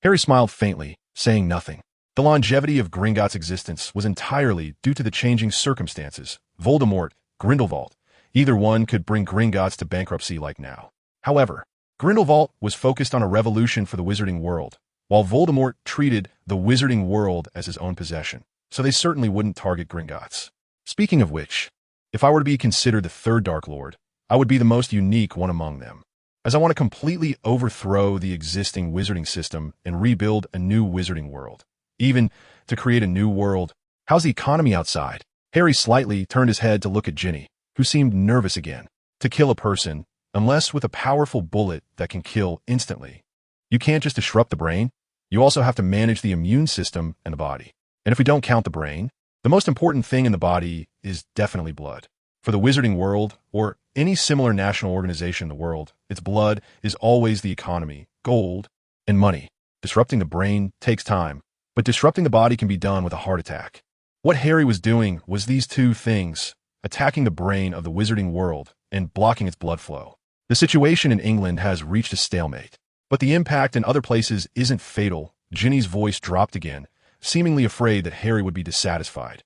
Harry smiled faintly, saying nothing. The longevity of Gringotts' existence was entirely due to the changing circumstances. Voldemort, Grindelwald, either one could bring Gringotts to bankruptcy like now. However, Grindelwald was focused on a revolution for the wizarding world, while Voldemort treated the wizarding world as his own possession, so they certainly wouldn't target Gringotts. Speaking of which, if I were to be considered the third Dark Lord, I would be the most unique one among them, as I want to completely overthrow the existing wizarding system and rebuild a new wizarding world. Even to create a new world. How's the economy outside? Harry slightly turned his head to look at Ginny, who seemed nervous again. To kill a person, unless with a powerful bullet that can kill instantly, you can't just disrupt the brain. You also have to manage the immune system and the body. And if we don't count the brain, the most important thing in the body is definitely blood. For the wizarding world, or any similar national organization in the world, its blood is always the economy, gold, and money. Disrupting the brain takes time, but disrupting the body can be done with a heart attack. What Harry was doing was these two things, attacking the brain of the wizarding world and blocking its blood flow. The situation in England has reached a stalemate, but the impact in other places isn't fatal. Ginny's voice dropped again, seemingly afraid that Harry would be dissatisfied.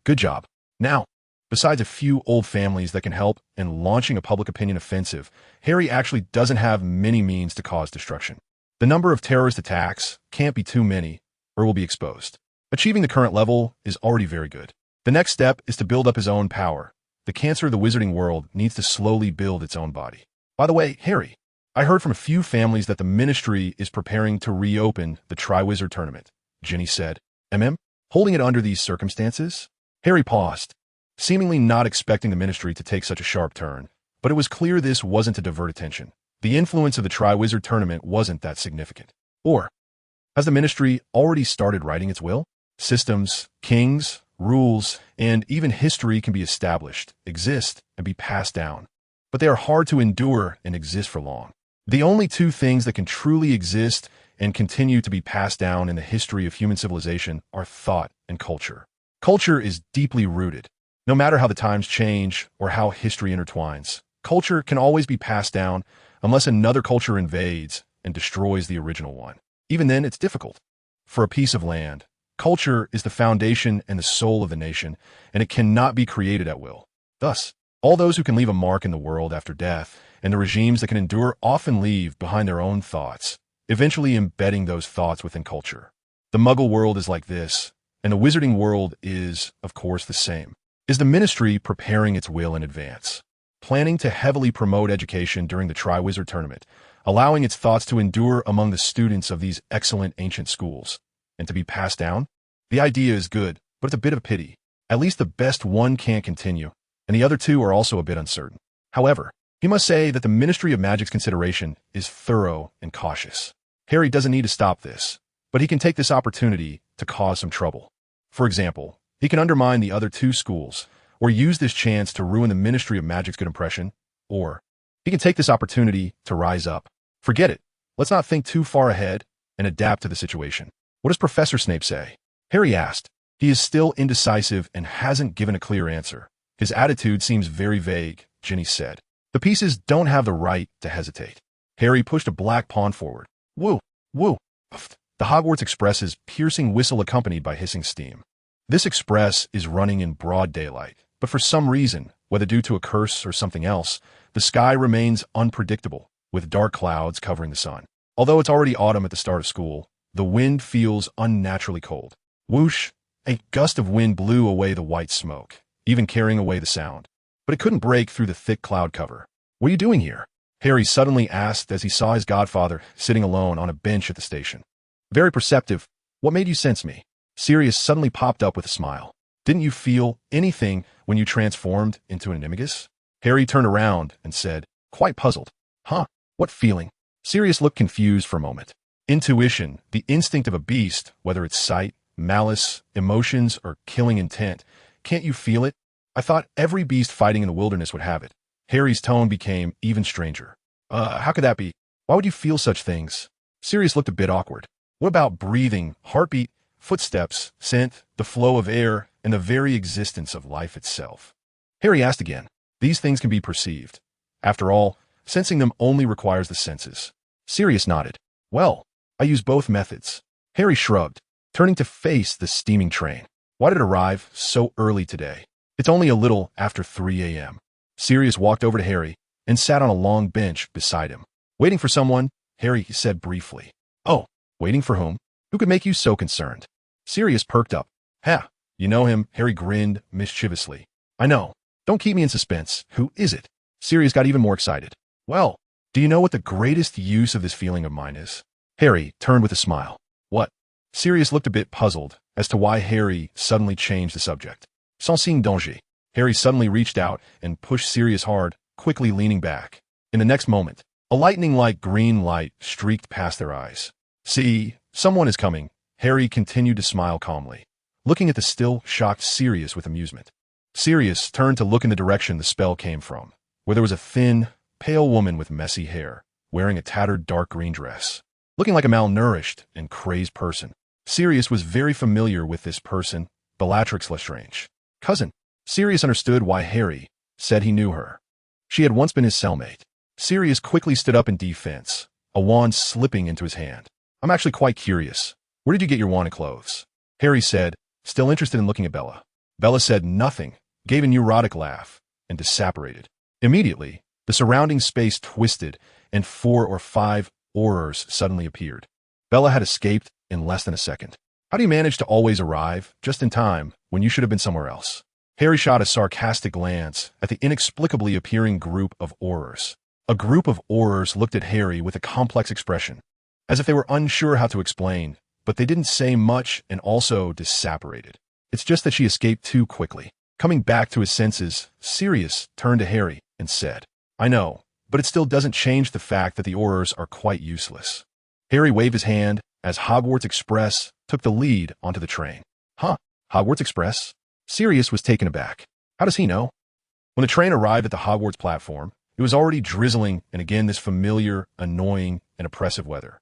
Good job. Now, besides a few old families that can help in launching a public opinion offensive, Harry actually doesn't have many means to cause destruction. The number of terrorist attacks can't be too many, or will be exposed. Achieving the current level is already very good. The next step is to build up his own power. The cancer of the wizarding world needs to slowly build its own body. By the way, Harry, I heard from a few families that the Ministry is preparing to reopen the Triwizard Tournament, Ginny said. Holding it under these circumstances? Harry paused, seemingly not expecting the Ministry to take such a sharp turn, but it was clear this wasn't to divert attention. The influence of the Triwizard Tournament wasn't that significant. Or, has the Ministry already started writing its will? Systems, kings, rules, and even history can be established, exist, and be passed down. But they are hard to endure and exist for long. The only two things that can truly exist and continue to be passed down in the history of human civilization are thought and culture. Culture is deeply rooted. No matter how the times change or how history intertwines, culture can always be passed down unless another culture invades and destroys the original one. Even then, it's difficult. For a piece of land, culture is the foundation and the soul of the nation, and it cannot be created at will. Thus, all those who can leave a mark in the world after death, and the regimes that can endure often leave behind their own thoughts, eventually embedding those thoughts within culture. The Muggle world is like this, and the wizarding world is, of course, the same. Is the Ministry preparing its will in advance, planning to heavily promote education during the Triwizard Tournament, allowing its thoughts to endure among the students of these excellent ancient schools, and to be passed down? The idea is good, but it's a bit of a pity. At least the best one can't continue, and the other two are also a bit uncertain. However, he must say that the Ministry of Magic's consideration is thorough and cautious. Harry doesn't need to stop this, but he can take this opportunity to cause some trouble. For example, he can undermine the other two schools, or use this chance to ruin the Ministry of Magic's good impression, or he can take this opportunity to rise up. Forget it. Let's not think too far ahead and adapt to the situation. What does Professor Snape say? Harry asked. He is still indecisive and hasn't given a clear answer. His attitude seems very vague, Ginny said. The pieces don't have the right to hesitate. Harry pushed a black pawn forward. Woo, woo. The Hogwarts Express's piercing whistle accompanied by hissing steam. This express is running in broad daylight, but for some reason, whether due to a curse or something else, the sky remains unpredictable, with dark clouds covering the sun. Although it's already autumn at the start of school, the wind feels unnaturally cold. Whoosh! A gust of wind blew away the white smoke, even carrying away the sound. But it couldn't break through the thick cloud cover. What are you doing here? Harry suddenly asked as he saw his godfather sitting alone on a bench at the station. Very perceptive. What made you sense me? Sirius suddenly popped up with a smile. Didn't you feel anything when you transformed into an animagus? Harry turned around and said, quite puzzled. Huh? What feeling? Sirius looked confused for a moment. Intuition, the instinct of a beast, whether it's sight, malice, emotions, or killing intent. Can't you feel it? I thought every beast fighting in the wilderness would have it. Harry's tone became even stranger. How could that be? Why would you feel such things? Sirius looked a bit awkward. What about breathing, heartbeat, footsteps, scent, the flow of air, and the very existence of life itself? Harry asked again. These things can be perceived. After all, sensing them only requires the senses. Sirius nodded. Well, I use both methods. Harry shrugged, turning to face the steaming train. Why did it arrive so early today? It's only a little after 3 a.m. Sirius walked over to Harry and sat on a long bench beside him. Waiting for someone, Harry said briefly. Oh, Waiting for whom? Who could make you so concerned? Sirius perked up. Ha! You know him, Harry grinned mischievously. I know. Don't keep me in suspense. Who is it? Sirius got even more excited. Well, do you know what the greatest use of this feeling of mine is? Harry turned with a smile. What? Sirius looked a bit puzzled as to why Harry suddenly changed the subject. Sans signe danger. Harry suddenly reached out and pushed Sirius hard, quickly leaning back. In the next moment, a lightning-like green light streaked past their eyes. See, someone is coming. Harry continued to smile calmly, looking at the still shocked Sirius with amusement. Sirius turned to look in the direction the spell came from, where there was a thin, pale woman with messy hair, wearing a tattered dark green dress, looking like a malnourished and crazed person. Sirius was very familiar with this person, Bellatrix Lestrange. Cousin. Sirius understood why Harry said he knew her. She had once been his cellmate. Sirius quickly stood up in defense, a wand slipping into his hand. I'm actually quite curious. Where did you get your wand and clothes? Harry said, still interested in looking at Bella. Bella said nothing, gave a neurotic laugh, and disapparated. Immediately, the surrounding space twisted, and 4 or 5 aurors suddenly appeared. Bella had escaped in less than a second. How do you manage to always arrive, just in time, when you should have been somewhere else? Harry shot a sarcastic glance at the inexplicably appearing group of aurors. A group of aurors looked at Harry with a complex expression, as if they were unsure how to explain, but they didn't say much and also disapparated. It's just that she escaped too quickly. Coming back to his senses, Sirius turned to Harry and said, I know, but it still doesn't change the fact that the aurors are quite useless. Harry waved his hand as Hogwarts Express took the lead onto the train. Huh? Hogwarts Express? Sirius was taken aback. How does he know? When the train arrived at the Hogwarts platform, it was already drizzling and again this familiar, annoying, and oppressive weather.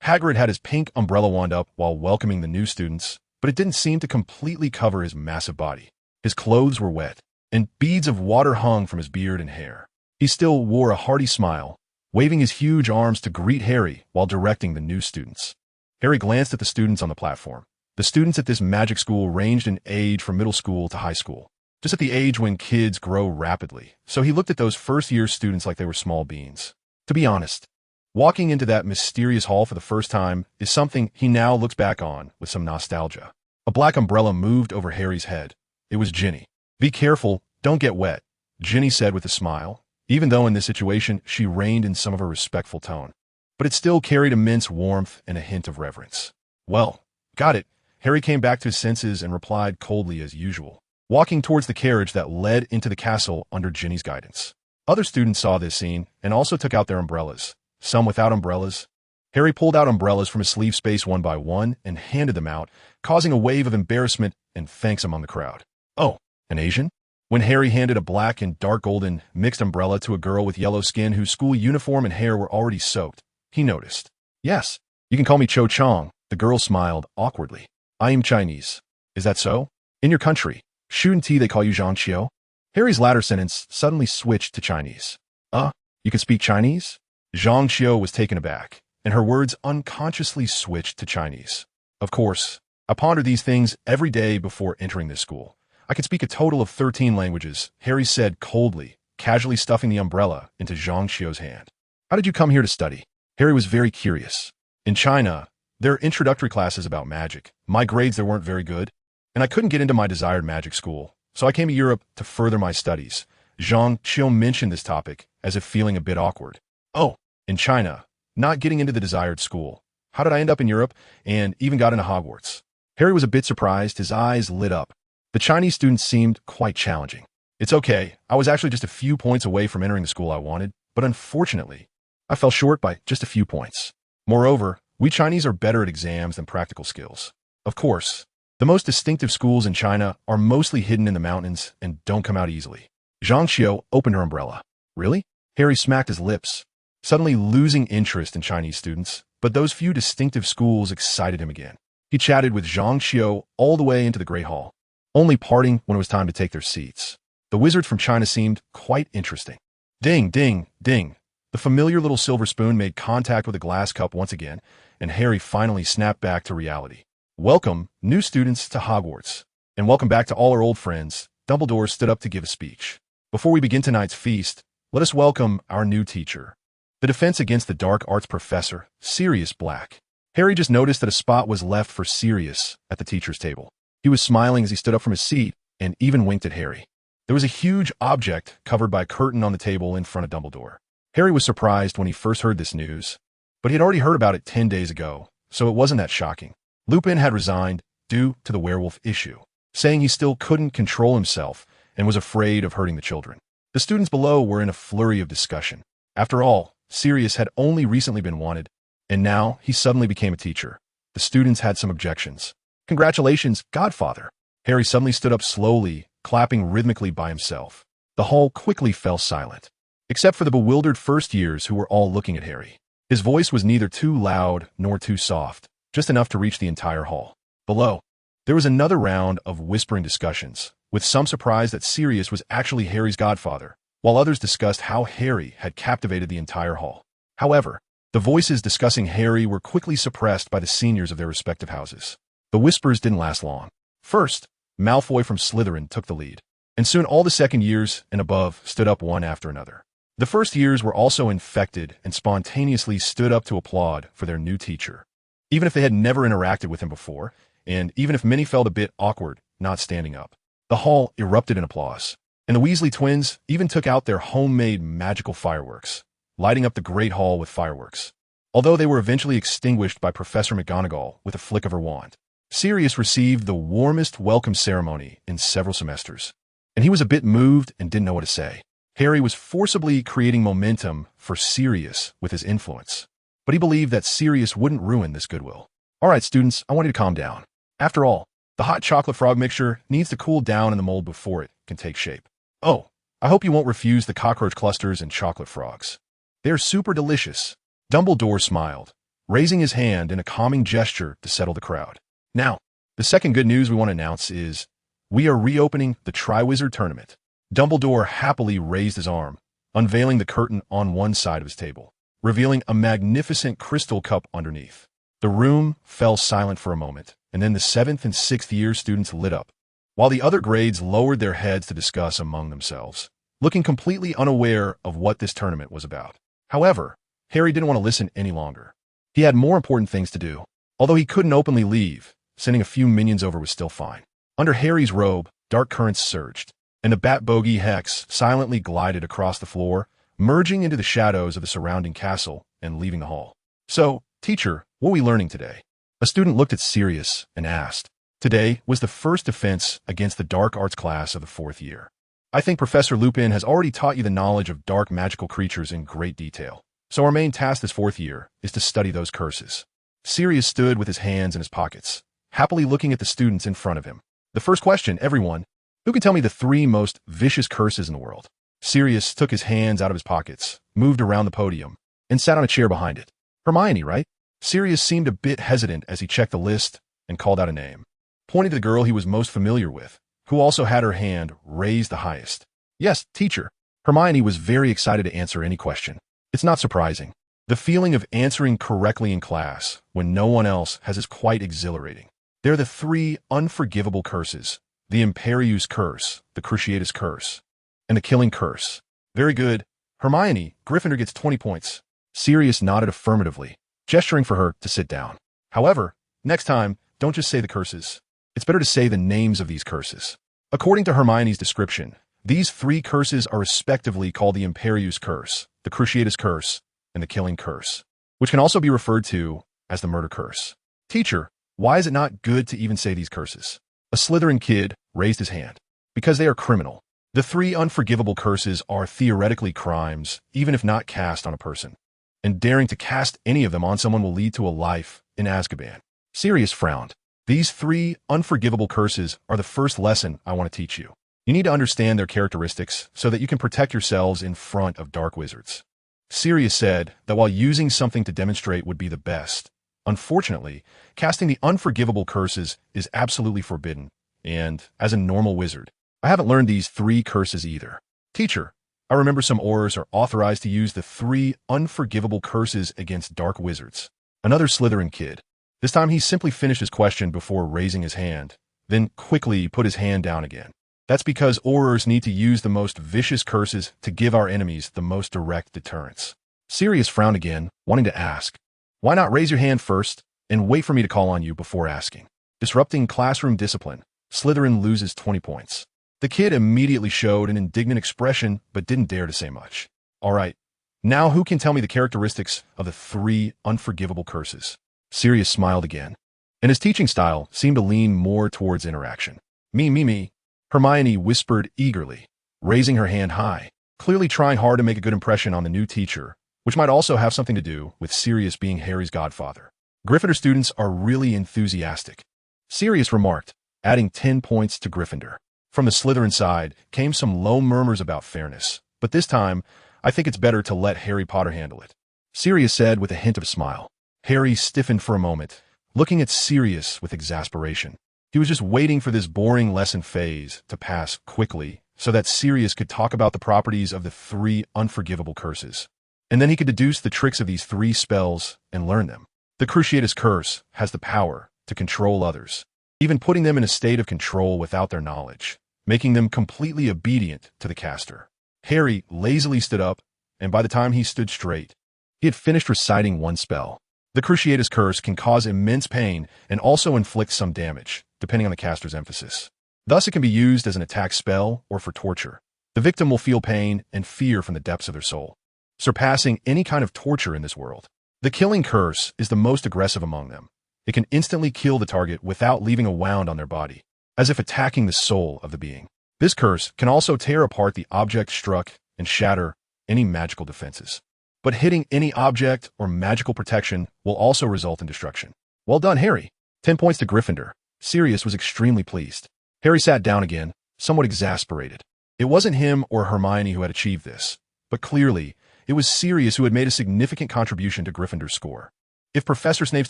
Hagrid had his pink umbrella wand up while welcoming the new students, but it didn't seem to completely cover his massive body. His clothes were wet, and beads of water hung from his beard and hair. He still wore a hearty smile, waving his huge arms to greet Harry while directing the new students. Harry glanced at the students on the platform. The students at this magic school ranged in age from middle school to high school, just at the age when kids grow rapidly, so he looked at those first-year students like they were small beans. To be honest, walking into that mysterious hall for the first time is something he now looks back on with some nostalgia. A black umbrella moved over Harry's head. It was Ginny. Be careful, don't get wet, Ginny said with a smile, even though in this situation she reined in some of her respectful tone. But it still carried immense warmth and a hint of reverence. Well, got it. Harry came back to his senses and replied coldly as usual, walking towards the carriage that led into the castle under Ginny's guidance. Other students saw this scene and also took out their umbrellas, some without umbrellas. Harry pulled out umbrellas from his sleeve space one by one and handed them out, causing a wave of embarrassment and thanks among the crowd. Oh, an Asian? When Harry handed a black and dark golden mixed umbrella to a girl with yellow skin whose school uniform and hair were already soaked, he noticed. Yes, you can call me Cho Chang. The girl smiled awkwardly. I am Chinese. Is that so? In your country, shouldn't they call you Zhang Qiu? Harry's latter sentence suddenly switched to Chinese. You can speak Chinese? Zhang Qiu was taken aback, and her words unconsciously switched to Chinese. Of course, I pondered these things every day before entering this school. I could speak a total of 13 languages, Harry said coldly, casually stuffing the umbrella into Zhang Qiu's hand. How did you come here to study? Harry was very curious. In China, there are introductory classes about magic. My grades there weren't very good, and I couldn't get into my desired magic school, so I came to Europe to further my studies. Zhang Qiu mentioned this topic as if feeling a bit awkward. Oh, in China, not getting into the desired school. How did I end up in Europe and even got into Hogwarts? Harry was a bit surprised, his eyes lit up. The Chinese students seemed quite challenging. It's okay, I was actually just a few points away from entering the school I wanted, but unfortunately, I fell short by just a few points. Moreover, we Chinese are better at exams than practical skills. Of course, the most distinctive schools in China are mostly hidden in the mountains and don't come out easily. Zhang Qiu opened her umbrella. Really? Harry smacked his lips, suddenly losing interest in Chinese students, but those few distinctive schools excited him again. He chatted with Zhang Qiu all the way into the Great Hall, only parting when it was time to take their seats. The wizard from China seemed quite interesting. Ding, ding, ding. The familiar little silver spoon made contact with a glass cup once again, and Harry finally snapped back to reality. Welcome, new students, to Hogwarts. And welcome back to all our old friends. Dumbledore stood up to give a speech. Before we begin tonight's feast, let us welcome our new teacher, the Defense Against the Dark Arts Professor, Sirius Black. Harry just noticed that a spot was left for Sirius at the teacher's table. He was smiling as he stood up from his seat and even winked at Harry. There was a huge object covered by a curtain on the table in front of Dumbledore. Harry was surprised when he first heard this news, but he had already heard about it 10 days ago, so it wasn't that shocking. Lupin had resigned due to the werewolf issue, saying he still couldn't control himself and was afraid of hurting the children. The students below were in a flurry of discussion. After all, Sirius had only recently been wanted, and now he suddenly became a teacher. The students had some objections. "Congratulations, Godfather." Harry suddenly stood up slowly, clapping rhythmically by himself. The hall quickly fell silent, except for the bewildered first years who were all looking at Harry. His voice was neither too loud nor too soft, just enough to reach the entire hall. Below, there was another round of whispering discussions, with some surprise that Sirius was actually Harry's godfather, while others discussed how Harry had captivated the entire hall. However, the voices discussing Harry were quickly suppressed by the seniors of their respective houses. The whispers didn't last long. First, Malfoy from Slytherin took the lead, and soon all the second years and above stood up one after another. The first years were also infected and spontaneously stood up to applaud for their new teacher, even if they had never interacted with him before, and even if many felt a bit awkward not standing up. The hall erupted in applause, and the Weasley twins even took out their homemade magical fireworks, lighting up the Great Hall with fireworks, although they were eventually extinguished by Professor McGonagall with a flick of her wand. Sirius received the warmest welcome ceremony in several semesters, and he was a bit moved and didn't know what to say. Harry was forcibly creating momentum for Sirius with his influence, but he believed that Sirius wouldn't ruin this goodwill. "All right, students, I want you to calm down. After all, the hot chocolate frog mixture needs to cool down in the mold before it can take shape. Oh, I hope you won't refuse the cockroach clusters and chocolate frogs. They're super delicious." Dumbledore smiled, raising his hand in a calming gesture to settle the crowd. "Now, the second good news we want to announce is we are reopening the Triwizard Tournament." Dumbledore happily raised his arm, unveiling the curtain on one side of his table, revealing a magnificent crystal cup underneath. The room fell silent for a moment, and then the 7th and 6th year students lit up, while the other grades lowered their heads to discuss among themselves, looking completely unaware of what this tournament was about. However, Harry didn't want to listen any longer. He had more important things to do. Although he couldn't openly leave, sending a few minions over was still fine. Under Harry's robe, dark currents surged, and the Bat Bogey Hex silently glided across the floor, merging into the shadows of the surrounding castle and leaving the hall. "So, teacher, what are we learning today?" A student looked at Sirius and asked. "Today was the first defense against the dark arts class of the 4th year. I think Professor Lupin has already taught you the knowledge of dark magical creatures in great detail. So our main task this 4th year is to study those curses." Sirius stood with his hands in his pockets, happily looking at the students in front of him. "The first question, everyone. Who can tell me the 3 most vicious curses in the world?" Sirius took his hands out of his pockets, moved around the podium, and sat on a chair behind it. "Hermione, right?" Sirius seemed a bit hesitant as he checked the list and called out a name, pointing to the girl he was most familiar with, who also had her hand raised the highest. "Yes, teacher." Hermione was very excited to answer any question. It's not surprising. The feeling of answering correctly in class when no one else has is quite exhilarating. They're the 3 unforgivable curses: the Imperius Curse, the Cruciatus Curse, and the Killing Curse. "Very good. Hermione, Gryffindor gets 20 points. Sirius nodded affirmatively, gesturing for her to sit down. "However, next time, don't just say the curses. It's better to say the names of these curses." According to Hermione's description, these 3 curses are respectively called the Imperius Curse, the Cruciatus Curse, and the Killing Curse, which can also be referred to as the Murder Curse. "Teacher, why is it not good to even say these curses?" A Slytherin kid raised his hand. "Because they are criminal. The 3 unforgivable curses are theoretically crimes, even if not cast on a person, and daring to cast any of them on someone will lead to a life in Azkaban." Sirius frowned. "These 3 unforgivable curses are the first lesson I want to teach you. You need to understand their characteristics so that you can protect yourselves in front of dark wizards." Sirius said that while using something to demonstrate would be the best, unfortunately, casting the unforgivable curses is absolutely forbidden, and, as a normal wizard, I haven't learned these 3 curses either. "Teacher, I remember some Aurors are authorized to use the 3 unforgivable curses against dark wizards." Another Slytherin kid. This time he simply finished his question before raising his hand, then quickly put his hand down again. "That's because Aurors need to use the most vicious curses to give our enemies the most direct deterrence." Sirius frowned again, wanting to ask, "Why not raise your hand first and wait for me to call on you before asking. Disrupting classroom discipline. Slytherin loses 20 points. The kid immediately showed an indignant expression but didn't dare to say much. All right, now who can tell me the characteristics of the 3 unforgivable curses? Sirius smiled again, and his teaching style seemed to lean more towards interaction. Me. Hermione whispered eagerly, raising her hand high, clearly trying hard to make a good impression on the new teacher, which might also have something to do with Sirius being Harry's godfather. Gryffindor students are really enthusiastic, Sirius remarked, adding 10 points to Gryffindor. From the Slytherin side came some low murmurs about fairness, but this time, I think it's better to let Harry Potter handle it, Sirius said with a hint of a smile. Harry stiffened for a moment, looking at Sirius with exasperation. He was just waiting for this boring lesson phase to pass quickly so that Sirius could talk about the properties of the 3 unforgivable curses. And then he could deduce the tricks of these 3 spells and learn them. The Cruciatus Curse has the power to control others, even putting them in a state of control without their knowledge, making them completely obedient to the caster. Harry lazily stood up, and by the time he stood straight, he had finished reciting one spell. The Cruciatus Curse can cause immense pain and also inflict some damage, depending on the caster's emphasis. Thus, it can be used as an attack spell or for torture. The victim will feel pain and fear from the depths of their soul, surpassing any kind of torture in this world. The Killing Curse is the most aggressive among them. It can instantly kill the target without leaving a wound on their body, as if attacking the soul of the being. This curse can also tear apart the object struck and shatter any magical defenses. But hitting any object or magical protection will also result in destruction. Well done, Harry. 10 points to Gryffindor. Sirius was extremely pleased. Harry sat down again, somewhat exasperated. It wasn't him or Hermione who had achieved this, but clearly, it was Sirius who had made a significant contribution to Gryffindor's score. If Professor Snape's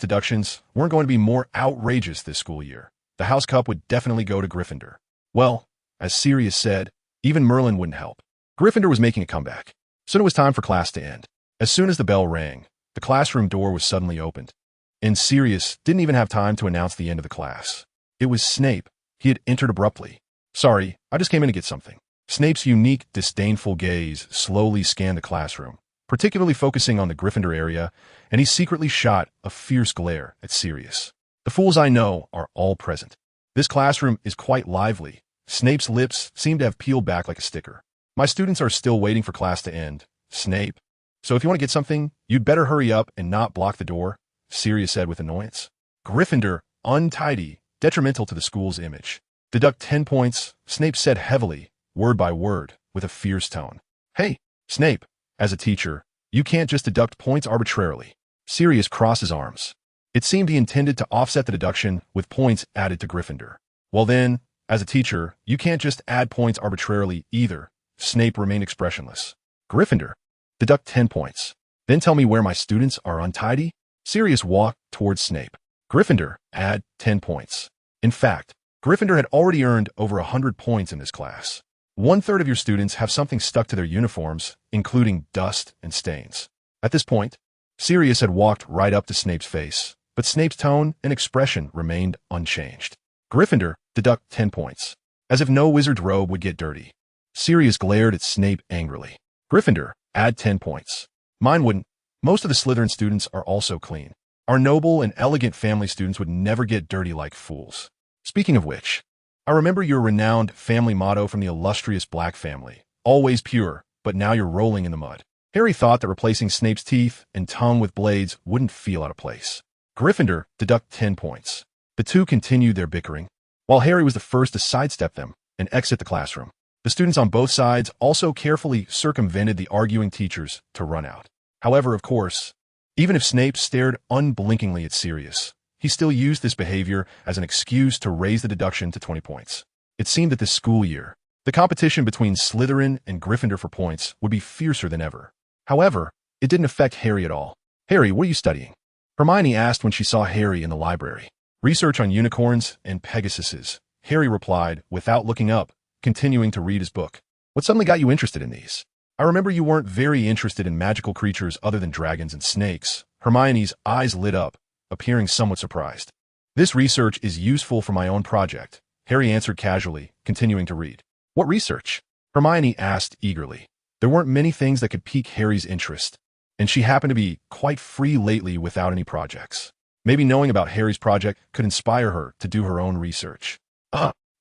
deductions weren't going to be more outrageous this school year, the House Cup would definitely go to Gryffindor. Well, as Sirius said, even Merlin wouldn't help. Gryffindor was making a comeback. Soon it was time for class to end. As soon as the bell rang, the classroom door was suddenly opened, and Sirius didn't even have time to announce the end of the class. It was Snape. He had entered abruptly. Sorry, I just came in to get something. Snape's unique, disdainful gaze slowly scanned the classroom, particularly focusing on the Gryffindor area, and he secretly shot a fierce glare at Sirius. The fools I know are all present. This classroom is quite lively. Snape's lips seemed to have peeled back like a sticker. My students are still waiting for class to end, Snape. So if you want to get something, you'd better hurry up and not block the door, Sirius said with annoyance. Gryffindor, untidy, detrimental to the school's image. Deduct 10 points, Snape said heavily, word by word, with a fierce tone. Hey, Snape, as a teacher, you can't just deduct points arbitrarily. Sirius crossed his arms. It seemed he intended to offset the deduction with points added to Gryffindor. Well then, as a teacher, you can't just add points arbitrarily either. Snape remained expressionless. Gryffindor, deduct 10 points. Then tell me where my students are untidy? Sirius walked towards Snape. Gryffindor, add 10 points. In fact, Gryffindor had already earned over 100 points in this class. 1/3 of your students have something stuck to their uniforms, including dust and stains. At this point, Sirius had walked right up to Snape's face, but Snape's tone and expression remained unchanged. Gryffindor, deduct 10 points. As if no wizard's robe would get dirty. Sirius glared at Snape angrily. Gryffindor, add 10 points. Mine wouldn't. Most of the Slytherin students are also clean. Our noble and elegant family students would never get dirty like fools. Speaking of which, I remember your renowned family motto from the illustrious Black family, always pure, but now you're rolling in the mud. Harry thought that replacing Snape's teeth and tongue with blades wouldn't feel out of place. Gryffindor, deduct 10 points. The two continued their bickering, while Harry was the first to sidestep them and exit the classroom. The students on both sides also carefully circumvented the arguing teachers to run out. However, of course, even if Snape stared unblinkingly at Sirius, he still used this behavior as an excuse to raise the deduction to 20 points. It seemed that this school year, the competition between Slytherin and Gryffindor for points would be fiercer than ever. However, it didn't affect Harry at all. Harry, what are you studying? Hermione asked when she saw Harry in the library. Research on unicorns and Pegasuses, Harry replied without looking up, continuing to read his book. What suddenly got you interested in these? I remember you weren't very interested in magical creatures other than dragons and snakes. Hermione's eyes lit up, appearing somewhat surprised. This research is useful for my own project, Harry answered casually, continuing to read. What research? Hermione asked eagerly. There weren't many things that could pique Harry's interest, and she happened to be quite free lately without any projects. Maybe knowing about Harry's project could inspire her to do her own research.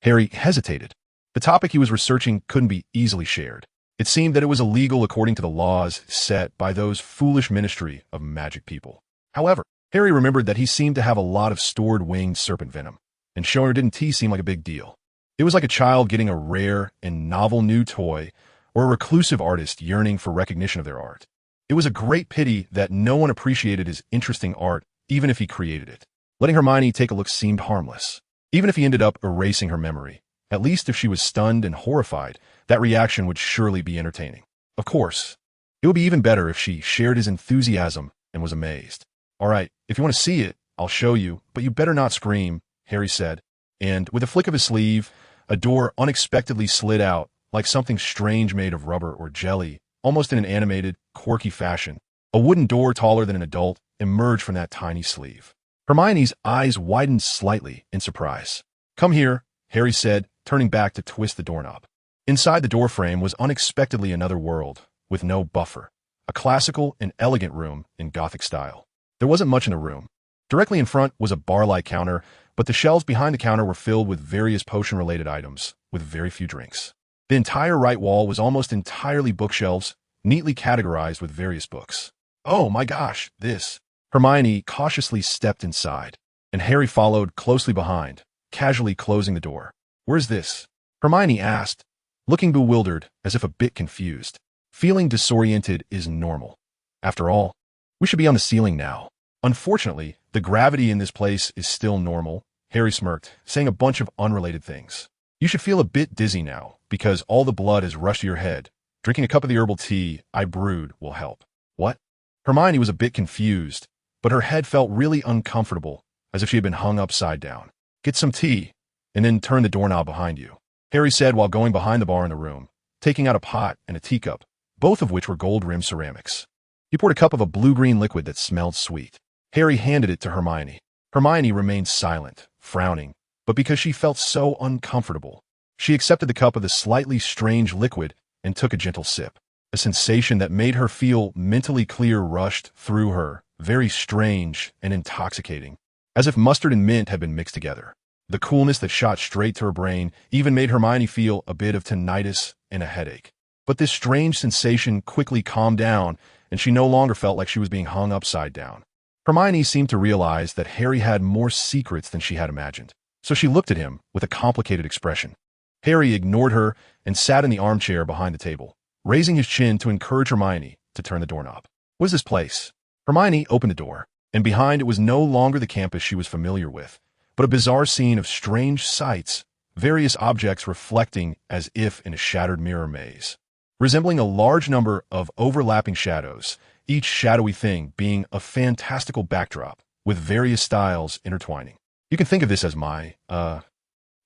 Harry hesitated. The topic he was researching couldn't be easily shared. It seemed that it was illegal according to the laws set by those foolish Ministry of Magic people. However, Harry remembered that he seemed to have a lot of stored winged serpent venom, and showing her didn't seem like a big deal. It was like a child getting a rare and novel new toy, or a reclusive artist yearning for recognition of their art. It was a great pity that no one appreciated his interesting art, even if he created it. Letting Hermione take a look seemed harmless. Even if he ended up erasing her memory, at least if she was stunned and horrified, that reaction would surely be entertaining. Of course, it would be even better if she shared his enthusiasm and was amazed. All right, if you want to see it, I'll show you, but you better not scream, Harry said. And with a flick of his sleeve, a door unexpectedly slid out, like something strange made of rubber or jelly, almost in an animated, quirky fashion. A wooden door taller than an adult emerged from that tiny sleeve. Hermione's eyes widened slightly in surprise. Come here, Harry said, turning back to twist the doorknob. Inside the doorframe was unexpectedly another world, with no buffer. A classical and elegant room in Gothic style. There wasn't much in the room. Directly in front was a bar-like counter, but the shelves behind the counter were filled with various potion-related items, with very few drinks. The entire right wall was almost entirely bookshelves, neatly categorized with various books. Oh my gosh, this. Hermione cautiously stepped inside, and Harry followed closely behind, casually closing the door. Where's this? Hermione asked, looking bewildered, as if a bit confused. Feeling disoriented is normal. After all, we should be on the ceiling now. Unfortunately, the gravity in this place is still normal, Harry smirked, saying a bunch of unrelated things. You should feel a bit dizzy now, because all the blood has rushed to your head. Drinking a cup of the herbal tea I brewed will help. What? Hermione was a bit confused, but her head felt really uncomfortable, as if she had been hung upside down. Get some tea, and then turn the doorknob behind you, Harry said while going behind the bar in the room, taking out a pot and a teacup, both of which were gold-rimmed ceramics. He poured a cup of a blue-green liquid that smelled sweet. Harry handed it to Hermione. Hermione remained silent, frowning, but because she felt so uncomfortable, she accepted the cup of the slightly strange liquid and took a gentle sip. A sensation that made her feel mentally clear rushed through her, very strange and intoxicating, as if mustard and mint had been mixed together. The coolness that shot straight to her brain even made Hermione feel a bit of tinnitus and a headache. But this strange sensation quickly calmed down, and she no longer felt like she was being hung upside down. Hermione seemed to realize that Harry had more secrets than she had imagined, so she looked at him with a complicated expression. Harry ignored her and sat in the armchair behind the table, raising his chin to encourage Hermione to turn the doorknob. What is this place? Hermione opened the door, and behind it was no longer the campus she was familiar with, but a bizarre scene of strange sights, various objects reflecting as if in a shattered mirror maze, resembling a large number of overlapping shadows, each shadowy thing being a fantastical backdrop, with various styles intertwining. You can think of this as my,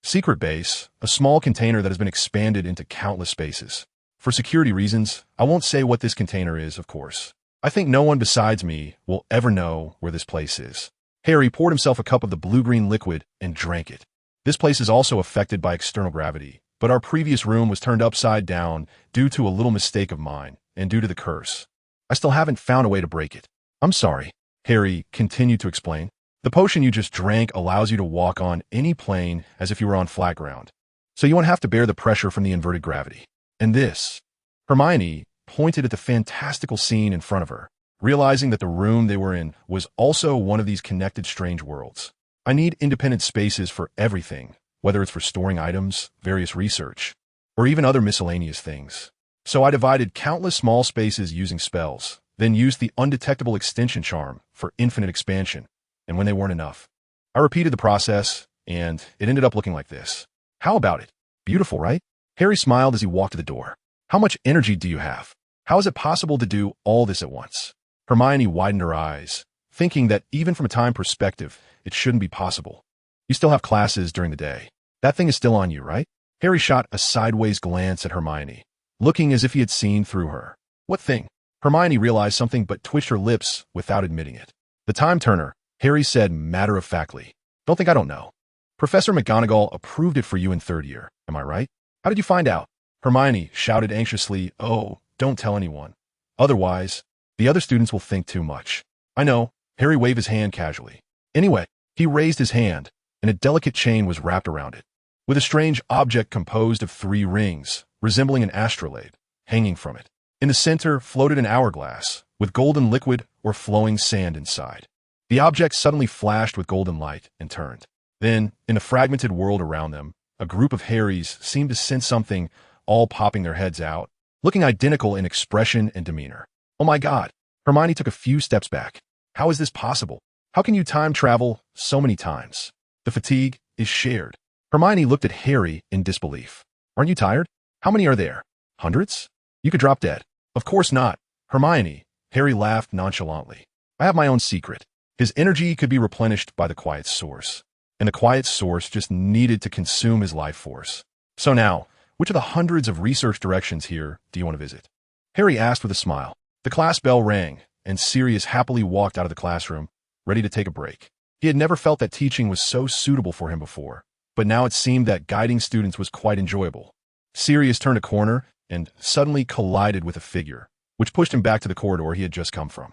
secret base, a small container that has been expanded into countless spaces. For security reasons, I won't say what this container is, of course. I think no one besides me will ever know where this place is. Harry poured himself a cup of the blue-green liquid and drank it. This place is also affected by external gravity, but our previous room was turned upside down due to a little mistake of mine and due to the curse. I still haven't found a way to break it. I'm sorry, Harry continued to explain. The potion you just drank allows you to walk on any plane as if you were on flat ground, so you won't have to bear the pressure from the inverted gravity. And this, Hermione pointed at the fantastical scene in front of her, realizing that the room they were in was also one of these connected strange worlds. I need independent spaces for everything, whether it's for storing items, various research, or even other miscellaneous things. So I divided countless small spaces using spells, then used the undetectable extension charm for infinite expansion, and when they weren't enough, I repeated the process, and it ended up looking like this. How about it? Beautiful, right? Harry smiled as he walked to the door. How much energy do you have? How is it possible to do all this at once? Hermione widened her eyes, thinking that even from a time perspective, it shouldn't be possible. You still have classes during the day. That thing is still on you, right? Harry shot a sideways glance at Hermione, looking as if he had seen through her. What thing? Hermione realized something but twitched her lips without admitting it. The time turner, Harry said matter-of-factly. Don't think I don't know. Professor McGonagall approved it for you in third year, am I right? How did you find out? Hermione shouted anxiously, oh, don't tell anyone. Otherwise, the other students will think too much. I know, Harry waved his hand casually. Anyway, he raised his hand, and a delicate chain was wrapped around it, with a strange object composed of 3 rings, resembling an astrolabe, hanging from it. In the center floated an hourglass, with golden liquid or flowing sand inside. The object suddenly flashed with golden light and turned. Then, in the fragmented world around them, a group of Harrys seemed to sense something, all popping their heads out, looking identical in expression and demeanor. Oh my God! Hermione took a few steps back. How is this possible? How can you time travel so many times? The fatigue is shared. Hermione looked at Harry in disbelief. Aren't you tired? How many are there? Hundreds? You could drop dead. Of course not. Hermione, Harry laughed nonchalantly. I have my own secret. His energy could be replenished by the quiet source. And the quiet source just needed to consume his life force. So now, which of the hundreds of research directions here do you want to visit? Harry asked with a smile. The class bell rang, and Sirius happily walked out of the classroom, ready to take a break. He had never felt that teaching was so suitable for him before, but now it seemed that guiding students was quite enjoyable. Sirius turned a corner and suddenly collided with a figure, which pushed him back to the corridor he had just come from.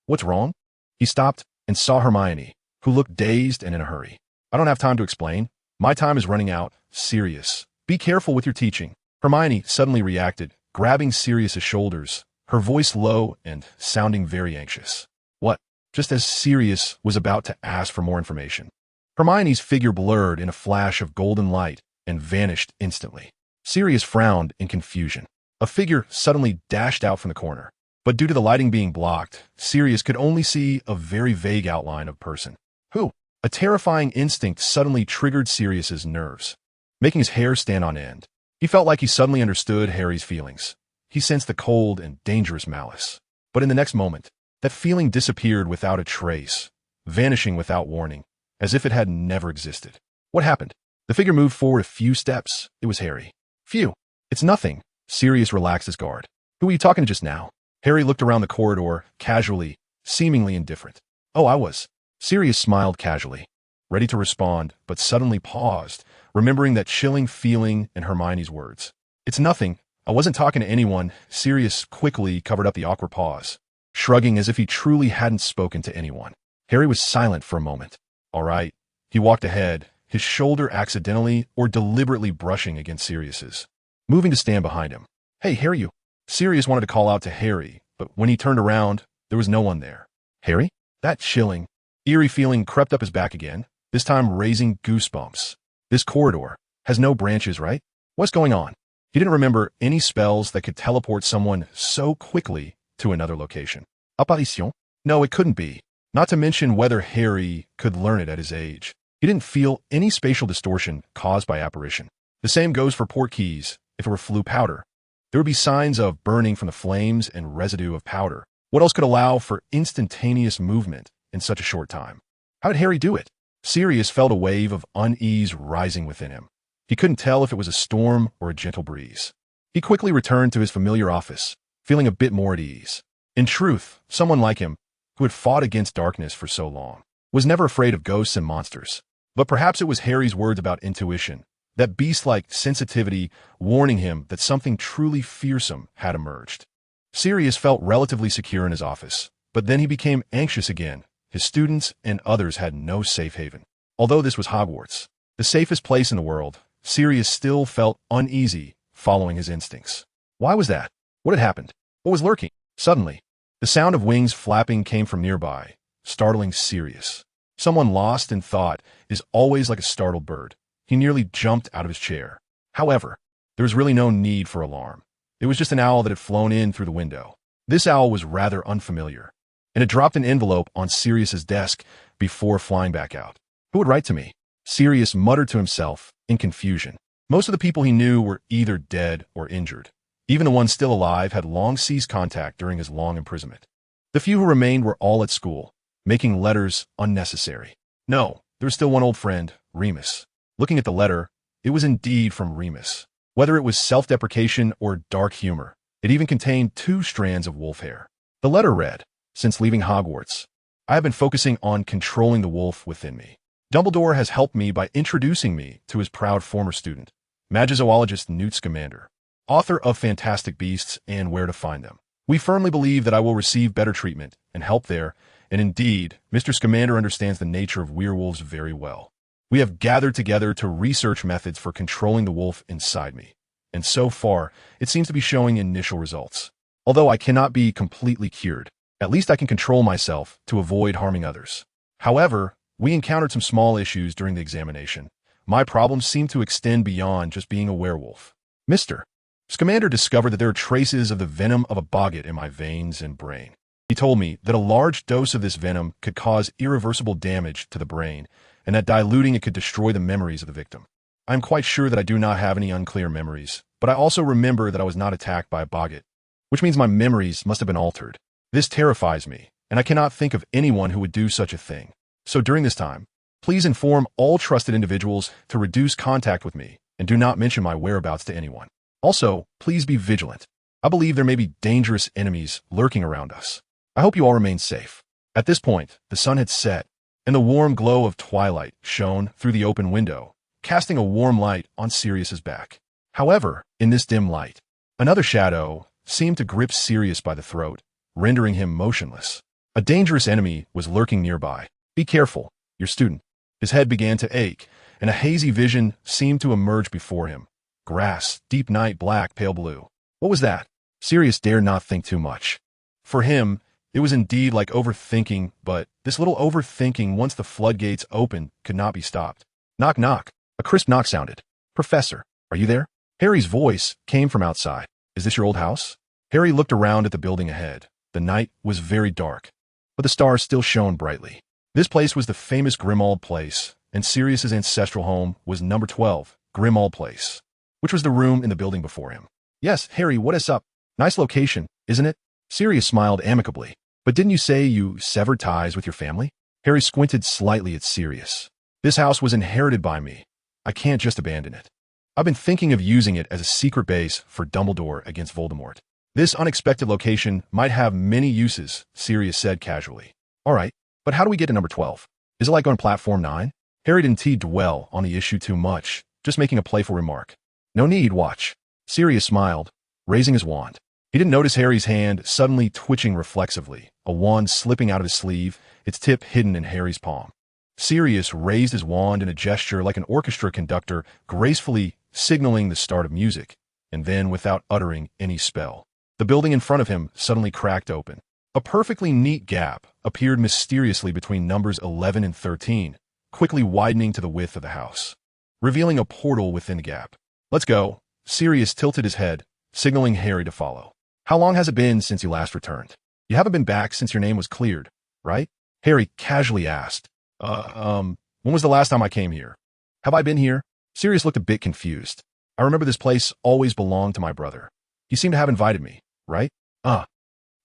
What's wrong? He stopped and saw Hermione, who looked dazed and in a hurry. I don't have time to explain. My time is running out. Sirius, be careful with your teaching. Hermione suddenly reacted, grabbing Sirius's shoulders, her voice low and sounding very anxious. What? Just as Sirius was about to ask for more information, Hermione's figure blurred in a flash of golden light and vanished instantly. Sirius frowned in confusion. A figure suddenly dashed out from the corner, but due to the lighting being blocked, Sirius could only see a very vague outline of a person. Who? A terrifying instinct suddenly triggered Sirius's nerves, making his hair stand on end. He felt like he suddenly understood Harry's feelings. He sensed the cold and dangerous malice. But in the next moment, that feeling disappeared without a trace, vanishing without warning, as if it had never existed. What happened? The figure moved forward a few steps. It was Harry. Phew. It's nothing. Sirius relaxed his guard. Who were you talking to just now? Harry looked around the corridor, casually, seemingly indifferent. Oh, I was. Sirius smiled casually, ready to respond, but suddenly paused, remembering that chilling feeling in Hermione's words. It's nothing. I wasn't talking to anyone. Sirius quickly covered up the awkward pause, shrugging as if he truly hadn't spoken to anyone. Harry was silent for a moment. All right. He walked ahead, his shoulder accidentally or deliberately brushing against Sirius's, moving to stand behind him. Hey, Harry, you. Sirius wanted to call out to Harry, but when he turned around, there was no one there. Harry? That chilling, eerie feeling crept up his back again, this time raising goosebumps. This corridor has no branches, right? What's going on? He didn't remember any spells that could teleport someone so quickly to another location. Apparition? No, it couldn't be. Not to mention whether Harry could learn it at his age. He didn't feel any spatial distortion caused by apparition. The same goes for port keys. If it were flue powder, there would be signs of burning from the flames and residue of powder. What else could allow for instantaneous movement in such a short time? How did Harry do it? Sirius felt a wave of unease rising within him. He couldn't tell if it was a storm or a gentle breeze. He quickly returned to his familiar office, feeling a bit more at ease. In truth, someone like him, who had fought against darkness for so long, was never afraid of ghosts and monsters. But perhaps it was Harry's words about intuition, that beast-like sensitivity warning him that something truly fearsome had emerged. Sirius felt relatively secure in his office, but then he became anxious again. His students and others had no safe haven. Although this was Hogwarts, the safest place in the world, Sirius still felt uneasy following his instincts. Why was that? What had happened? What was lurking? Suddenly, the sound of wings flapping came from nearby, startling Sirius. Someone lost in thought is always like a startled bird. He nearly jumped out of his chair. However, there was really no need for alarm. It was just an owl that had flown in through the window. This owl was rather unfamiliar, and it dropped an envelope on Sirius's desk before flying back out. Who would write to me? Sirius muttered to himself in confusion. Most of the people he knew were either dead or injured. Even the ones still alive had long ceased contact during his long imprisonment. The few who remained were all at school, making letters unnecessary. No, there was still one old friend, Remus. Looking at the letter, it was indeed from Remus. Whether it was self-deprecation or dark humor, it even contained 2 strands of wolf hair. The letter read, "Since leaving Hogwarts, I have been focusing on controlling the wolf within me. Dumbledore has helped me by introducing me to his proud former student, Magizoologist Newt Scamander, author of Fantastic Beasts and Where to Find Them. We firmly believe that I will receive better treatment and help there, And indeed, Mr. Scamander understands the nature of werewolves very well. We have gathered together to research methods for controlling the wolf inside me. And so far, it seems to be showing initial results. Although I cannot be completely cured, at least I can control myself to avoid harming others. However, we encountered some small issues during the examination. My problems seem to extend beyond just being a werewolf. Mr. Scamander discovered that there are traces of the venom of a boggart in my veins and brain. He told me that a large dose of this venom could cause irreversible damage to the brain, and that diluting it could destroy the memories of the victim. I am quite sure that I do not have any unclear memories, but I also remember that I was not attacked by a boggart, which means my memories must have been altered. This terrifies me, and I cannot think of anyone who would do such a thing. So during this time, please inform all trusted individuals to reduce contact with me and do not mention my whereabouts to anyone. Also, please be vigilant. I believe there may be dangerous enemies lurking around us. I hope you all remain safe. At this point, the sun had set, and the warm glow of twilight shone through the open window, casting a warm light on Sirius's back. However, in this dim light, another shadow seemed to grip Sirius by the throat, rendering him motionless. A dangerous enemy was lurking nearby. Be careful, your student. His head began to ache, and a hazy vision seemed to emerge before him. Grass, deep night, black, pale blue. What was that? Sirius dared not think too much. For him, it was indeed like overthinking, but this little overthinking, once the floodgates opened, could not be stopped. Knock, knock. A crisp knock sounded. Professor, are you there? Harry's voice came from outside. Is this your old house? Harry looked around at the building ahead. The night was very dark, but the stars still shone brightly. This place was the famous Grimmauld Place, and Sirius's ancestral home was number 12, Grimmauld Place, which was the room in the building before him. Yes, Harry, what is up? Nice location, isn't it? Sirius smiled amicably. But didn't you say you severed ties with your family? Harry squinted slightly at Sirius. This house was inherited by me. I can't just abandon it. I've been thinking of using it as a secret base for Dumbledore against Voldemort. This unexpected location might have many uses, Sirius said casually. All right, but how do we get to number 12? Is it like on platform 9? Harry didn't dwell on the issue too much, just making a playful remark. No need, watch. Sirius smiled, raising his wand. He didn't notice Harry's hand suddenly twitching reflexively, a wand slipping out of his sleeve, its tip hidden in Harry's palm. Sirius raised his wand in a gesture like an orchestra conductor, gracefully signaling the start of music, and then, without uttering any spell, the building in front of him suddenly cracked open. A perfectly neat gap appeared mysteriously between numbers 11 and 13, quickly widening to the width of the house, revealing a portal within the gap. Let's go. Sirius tilted his head, signaling Harry to follow. How long has it been since you last returned? You haven't been back since your name was cleared, right? Harry casually asked. When was the last time I came here? Have I been here? Sirius looked a bit confused. I remember this place always belonged to my brother. You seem to have invited me, right?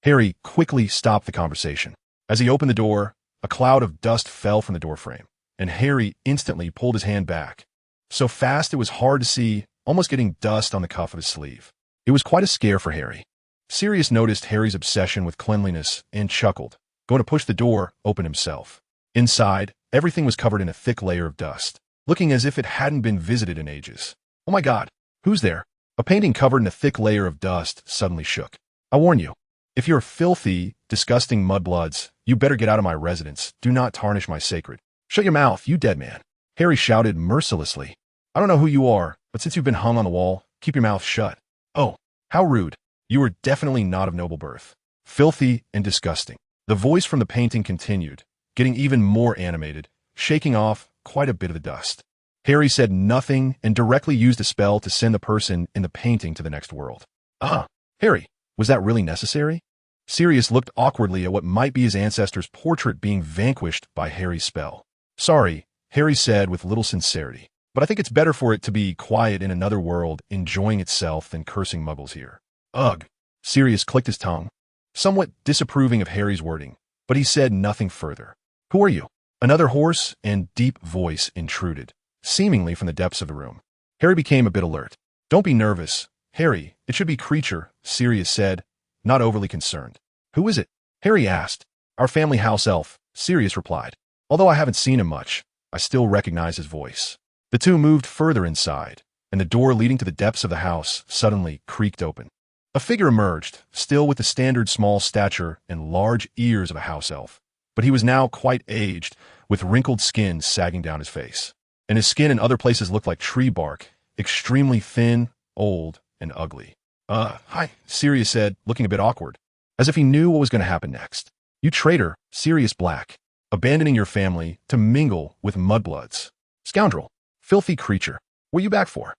Harry quickly stopped the conversation. As he opened the door, a cloud of dust fell from the doorframe, and Harry instantly pulled his hand back. So fast it was hard to see, almost getting dust on the cuff of his sleeve. It was quite a scare for Harry. Sirius noticed Harry's obsession with cleanliness and chuckled, going to push the door open himself. Inside, everything was covered in a thick layer of dust, looking as if it hadn't been visited in ages. Oh my God, who's there? A painting covered in a thick layer of dust suddenly shook. I warn you, if you're filthy, disgusting mudbloods, you better get out of my residence. Do not tarnish my sacred. Shut your mouth, you dead man. Harry shouted mercilessly. I don't know who you are, but since you've been hung on the wall, keep your mouth shut. Oh, how rude. You are definitely not of noble birth. Filthy and disgusting. The voice from the painting continued, getting even more animated, shaking off quite a bit of the dust. Harry said nothing and directly used a spell to send the person in the painting to the next world. Harry, was that really necessary? Sirius looked awkwardly at what might be his ancestor's portrait being vanquished by Harry's spell. Sorry, Harry said with little sincerity, but I think it's better for it to be quiet in another world, enjoying itself than cursing muggles here. Ugh. Sirius clicked his tongue, somewhat disapproving of Harry's wording, but he said nothing further. Who are you? Another hoarse and deep voice intruded, seemingly from the depths of the room. Harry became a bit alert. Don't be nervous, Harry. It should be creature, Sirius said, not overly concerned. Who is it? Harry asked. Our family house elf, Sirius replied. Although I haven't seen him much, I still recognize his voice. The two moved further inside, and the door leading to the depths of the house suddenly creaked open. A figure emerged, still with the standard small stature and large ears of a house elf. but he was now quite aged, with wrinkled skin sagging down his face. And his skin in other places looked like tree bark, extremely thin, old, and ugly. Hi, Sirius said, looking a bit awkward, as if he knew what was going to happen next. You traitor, Sirius Black, abandoning your family to mingle with mudbloods. Scoundrel, filthy creature, what are you back for?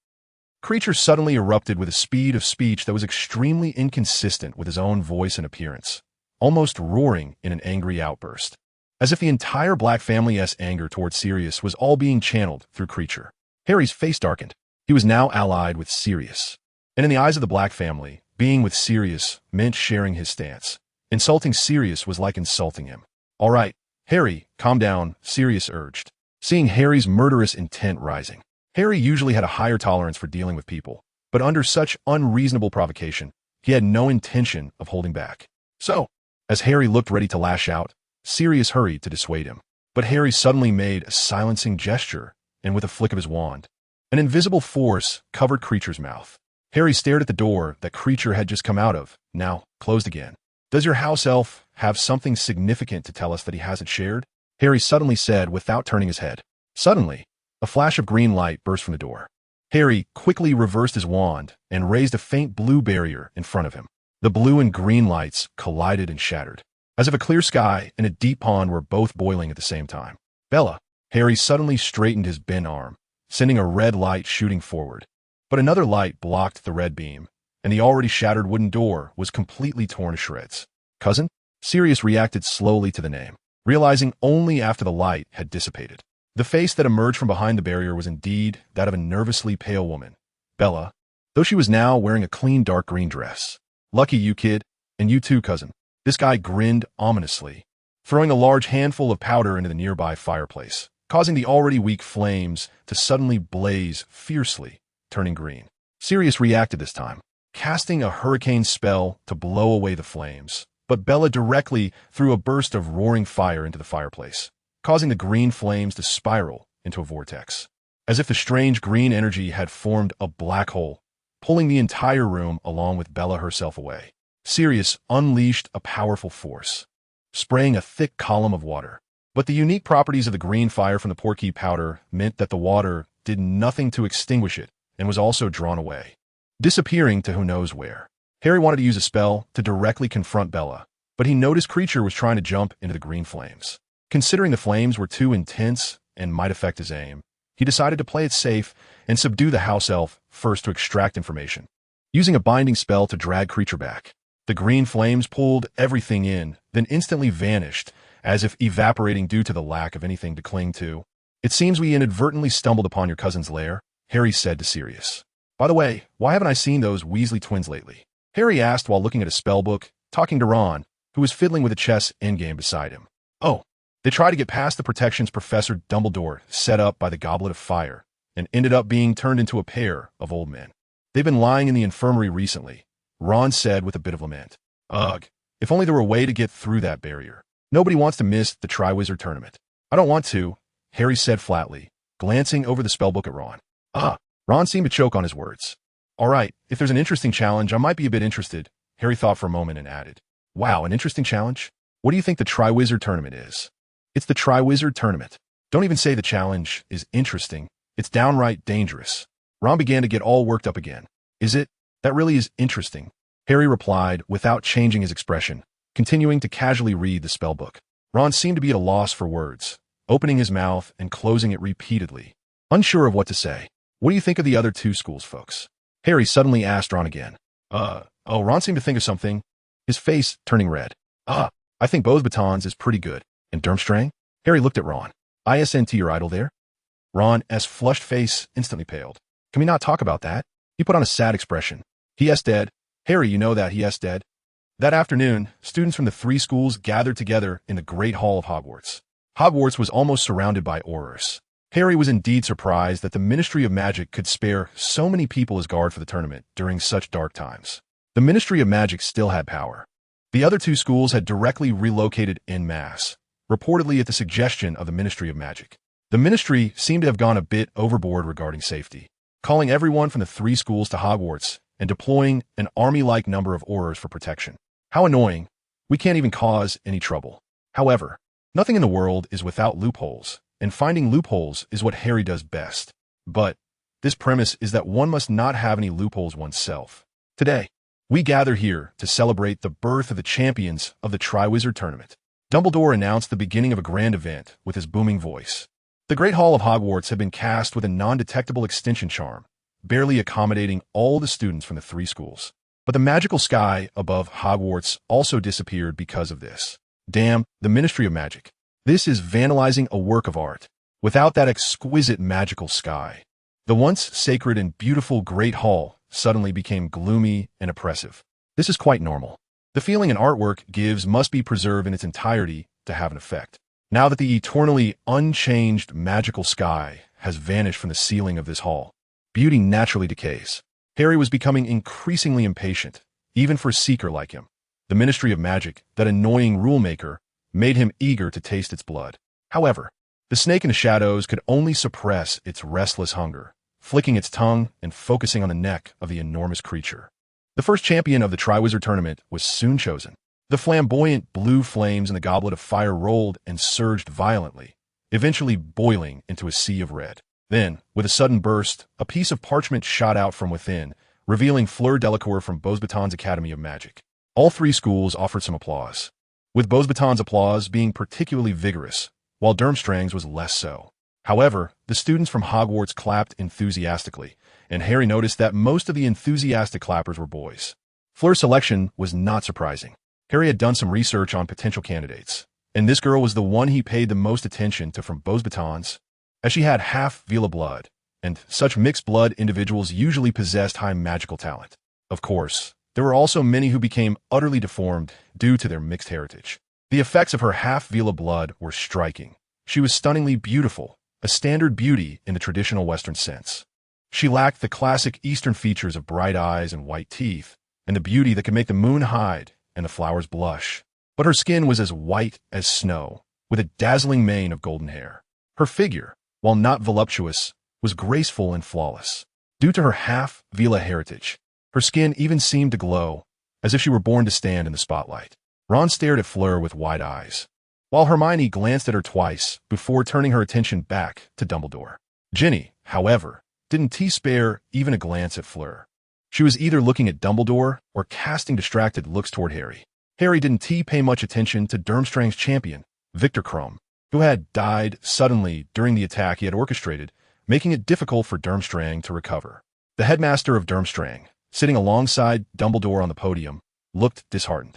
Creature suddenly erupted with a speed of speech that was extremely inconsistent with his own voice and appearance, almost roaring in an angry outburst, as if the entire Black family's anger towards Sirius was all being channeled through Creature. Harry's face darkened. He was now allied with Sirius. And in the eyes of the Black family, being with Sirius meant sharing his stance. Insulting Sirius was like insulting him. All right, Harry, calm down, Sirius urged, seeing Harry's murderous intent rising. Harry usually had a higher tolerance for dealing with people, but under such unreasonable provocation, he had no intention of holding back. So, as Harry looked ready to lash out, Sirius hurried to dissuade him. But Harry suddenly made a silencing gesture, and with a flick of his wand, an invisible force covered Creature's mouth. Harry stared at the door that Creature had just come out of, now closed again. Does your house elf have something significant to tell us that he hasn't shared? Harry suddenly said without turning his head. Suddenly, a flash of green light burst from the door. Harry quickly reversed his wand and raised a faint blue barrier in front of him. The blue and green lights collided and shattered, as if a clear sky and a deep pond were both boiling at the same time. Bella! Harry suddenly straightened his bent arm, sending a red light shooting forward. But another light blocked the red beam, and the already shattered wooden door was completely torn to shreds. Cousin? Sirius reacted slowly to the name, realizing only after the light had dissipated. The face that emerged from behind the barrier was indeed that of a nervously pale woman, Bella, though she was now wearing a clean dark green dress. Lucky you, kid, and you too, cousin. This guy grinned ominously, throwing a large handful of powder into the nearby fireplace, causing the already weak flames to suddenly blaze fiercely, turning green. Sirius reacted this time, casting a hurricane spell to blow away the flames, but Bella directly threw a burst of roaring fire into the fireplace, causing the green flames to spiral into a vortex, as if the strange green energy had formed a black hole, pulling the entire room along with Bella herself away. Sirius unleashed a powerful force, spraying a thick column of water. But the unique properties of the green fire from the portkey powder meant that the water did nothing to extinguish it and was also drawn away, disappearing to who knows where. Harry wanted to use a spell to directly confront Bella, but he noticed Creature was trying to jump into the green flames. Considering the flames were too intense and might affect his aim, he decided to play it safe and subdue the house elf first to extract information, using a binding spell to drag Creature back. The green flames pulled everything in, then instantly vanished, as if evaporating due to the lack of anything to cling to. It seems we inadvertently stumbled upon your cousin's lair, Harry said to Sirius. By the way, why haven't I seen those Weasley twins lately? Harry asked while looking at a spellbook, talking to Ron, who was fiddling with a chess endgame beside him. Oh, they tried to get past the protections Professor Dumbledore set up by the Goblet of Fire, and ended up being turned into a pair of old men. They've been lying in the infirmary recently, Ron said with a bit of lament. Ugh, if only there were a way to get through that barrier. Nobody wants to miss the Triwizard Tournament. I don't want to, Harry said flatly, glancing over the spellbook at Ron. Ron seemed to choke on his words. All right, if there's an interesting challenge, I might be a bit interested, Harry thought for a moment and added. Wow, an interesting challenge? What do you think the Triwizard Tournament is? It's the Triwizard Tournament. Don't even say the challenge is interesting. It's downright dangerous. Ron began to get all worked up again. Is it? That really is interesting, Harry replied without changing his expression, continuing to casually read the spellbook. Ron seemed to be at a loss for words, opening his mouth and closing it repeatedly, unsure of what to say. What do you think of the other two schools, folks? Harry suddenly asked Ron again. Ron seemed to think of something, his face turning red. I think Beauxbatons is pretty good. And Durmstrang? Harry looked at Ron. ISNT your idol there? Ron's flushed face instantly paled. Can we not talk about that? He put on a sad expression. He dead. Harry, you know that he dead. That afternoon, students from the three schools gathered together in the Great Hall of Hogwarts. Hogwarts was almost surrounded by Aurors. Harry was indeed surprised that the Ministry of Magic could spare so many people as guard for the tournament during such dark times. The Ministry of Magic still had power. The other two schools had directly relocated en masse, reportedly at the suggestion of the Ministry of Magic. The Ministry seemed to have gone a bit overboard regarding safety, calling everyone from the three schools to Hogwarts and deploying an army-like number of Aurors for protection. How annoying. We can't even cause any trouble. However, Nothing in the world is without loopholes, and finding loopholes is what Harry does best. But this premise is that one must not have any loopholes oneself. Today, we gather here to celebrate the birth of the champions of the Triwizard Tournament. Dumbledore announced the beginning of a grand event with his booming voice. The Great Hall of Hogwarts had been cast with a non-detectable extinction charm, barely accommodating all the students from the 3 schools. But the magical sky above Hogwarts also disappeared because of this. Damn, the Ministry of Magic. This is vandalizing a work of art. Without that exquisite magical sky, the once sacred and beautiful Great Hall suddenly became gloomy and oppressive. This is quite normal. The feeling an artwork gives must be preserved in its entirety to have an effect. Now that the eternally unchanged magical sky has vanished from the ceiling of this hall, beauty naturally decays. Harry was becoming increasingly impatient, even for a seeker like him. The Ministry of Magic, that annoying rule-maker, made him eager to taste its blood. However, the snake in the shadows could only suppress its restless hunger, flicking its tongue and focusing on the neck of the enormous creature. The first champion of the Triwizard Tournament was soon chosen. The flamboyant blue flames in the goblet of fire rolled and surged violently, eventually boiling into a sea of red. Then, with a sudden burst, a piece of parchment shot out from within, revealing Fleur Delacour from Beauxbatons Academy of Magic. All 3 schools offered some applause, with Beauxbatons' applause being particularly vigorous, while Durmstrang's was less so. However, the students from Hogwarts clapped enthusiastically, and Harry noticed that most of the enthusiastic clappers were boys. Fleur's selection was not surprising. Harry had done some research on potential candidates, and this girl was the one he paid the most attention to from Beauxbatons, as she had half Vila blood, and such mixed blood individuals usually possessed high magical talent. Of course, there were also many who became utterly deformed due to their mixed heritage. The effects of her half Vila blood were striking. She was stunningly beautiful, a standard beauty in the traditional Western sense. She lacked the classic Eastern features of bright eyes and white teeth, and the beauty that could make the moon hide and the flowers blush. But her skin was as white as snow, with a dazzling mane of golden hair. Her figure, while not voluptuous, was graceful and flawless. Due to her half Vila heritage, her skin even seemed to glow, as if she were born to stand in the spotlight. Ron stared at Fleur with wide eyes, while Hermione glanced at her twice before turning her attention back to Dumbledore. Ginny, however, didn't spare even a glance at Fleur. She was either looking at Dumbledore or casting distracted looks toward Harry. Harry didn't pay much attention to Durmstrang's champion, Victor Krum, who had died suddenly during the attack he had orchestrated, making it difficult for Durmstrang to recover. The headmaster of Durmstrang, sitting alongside Dumbledore on the podium, looked disheartened.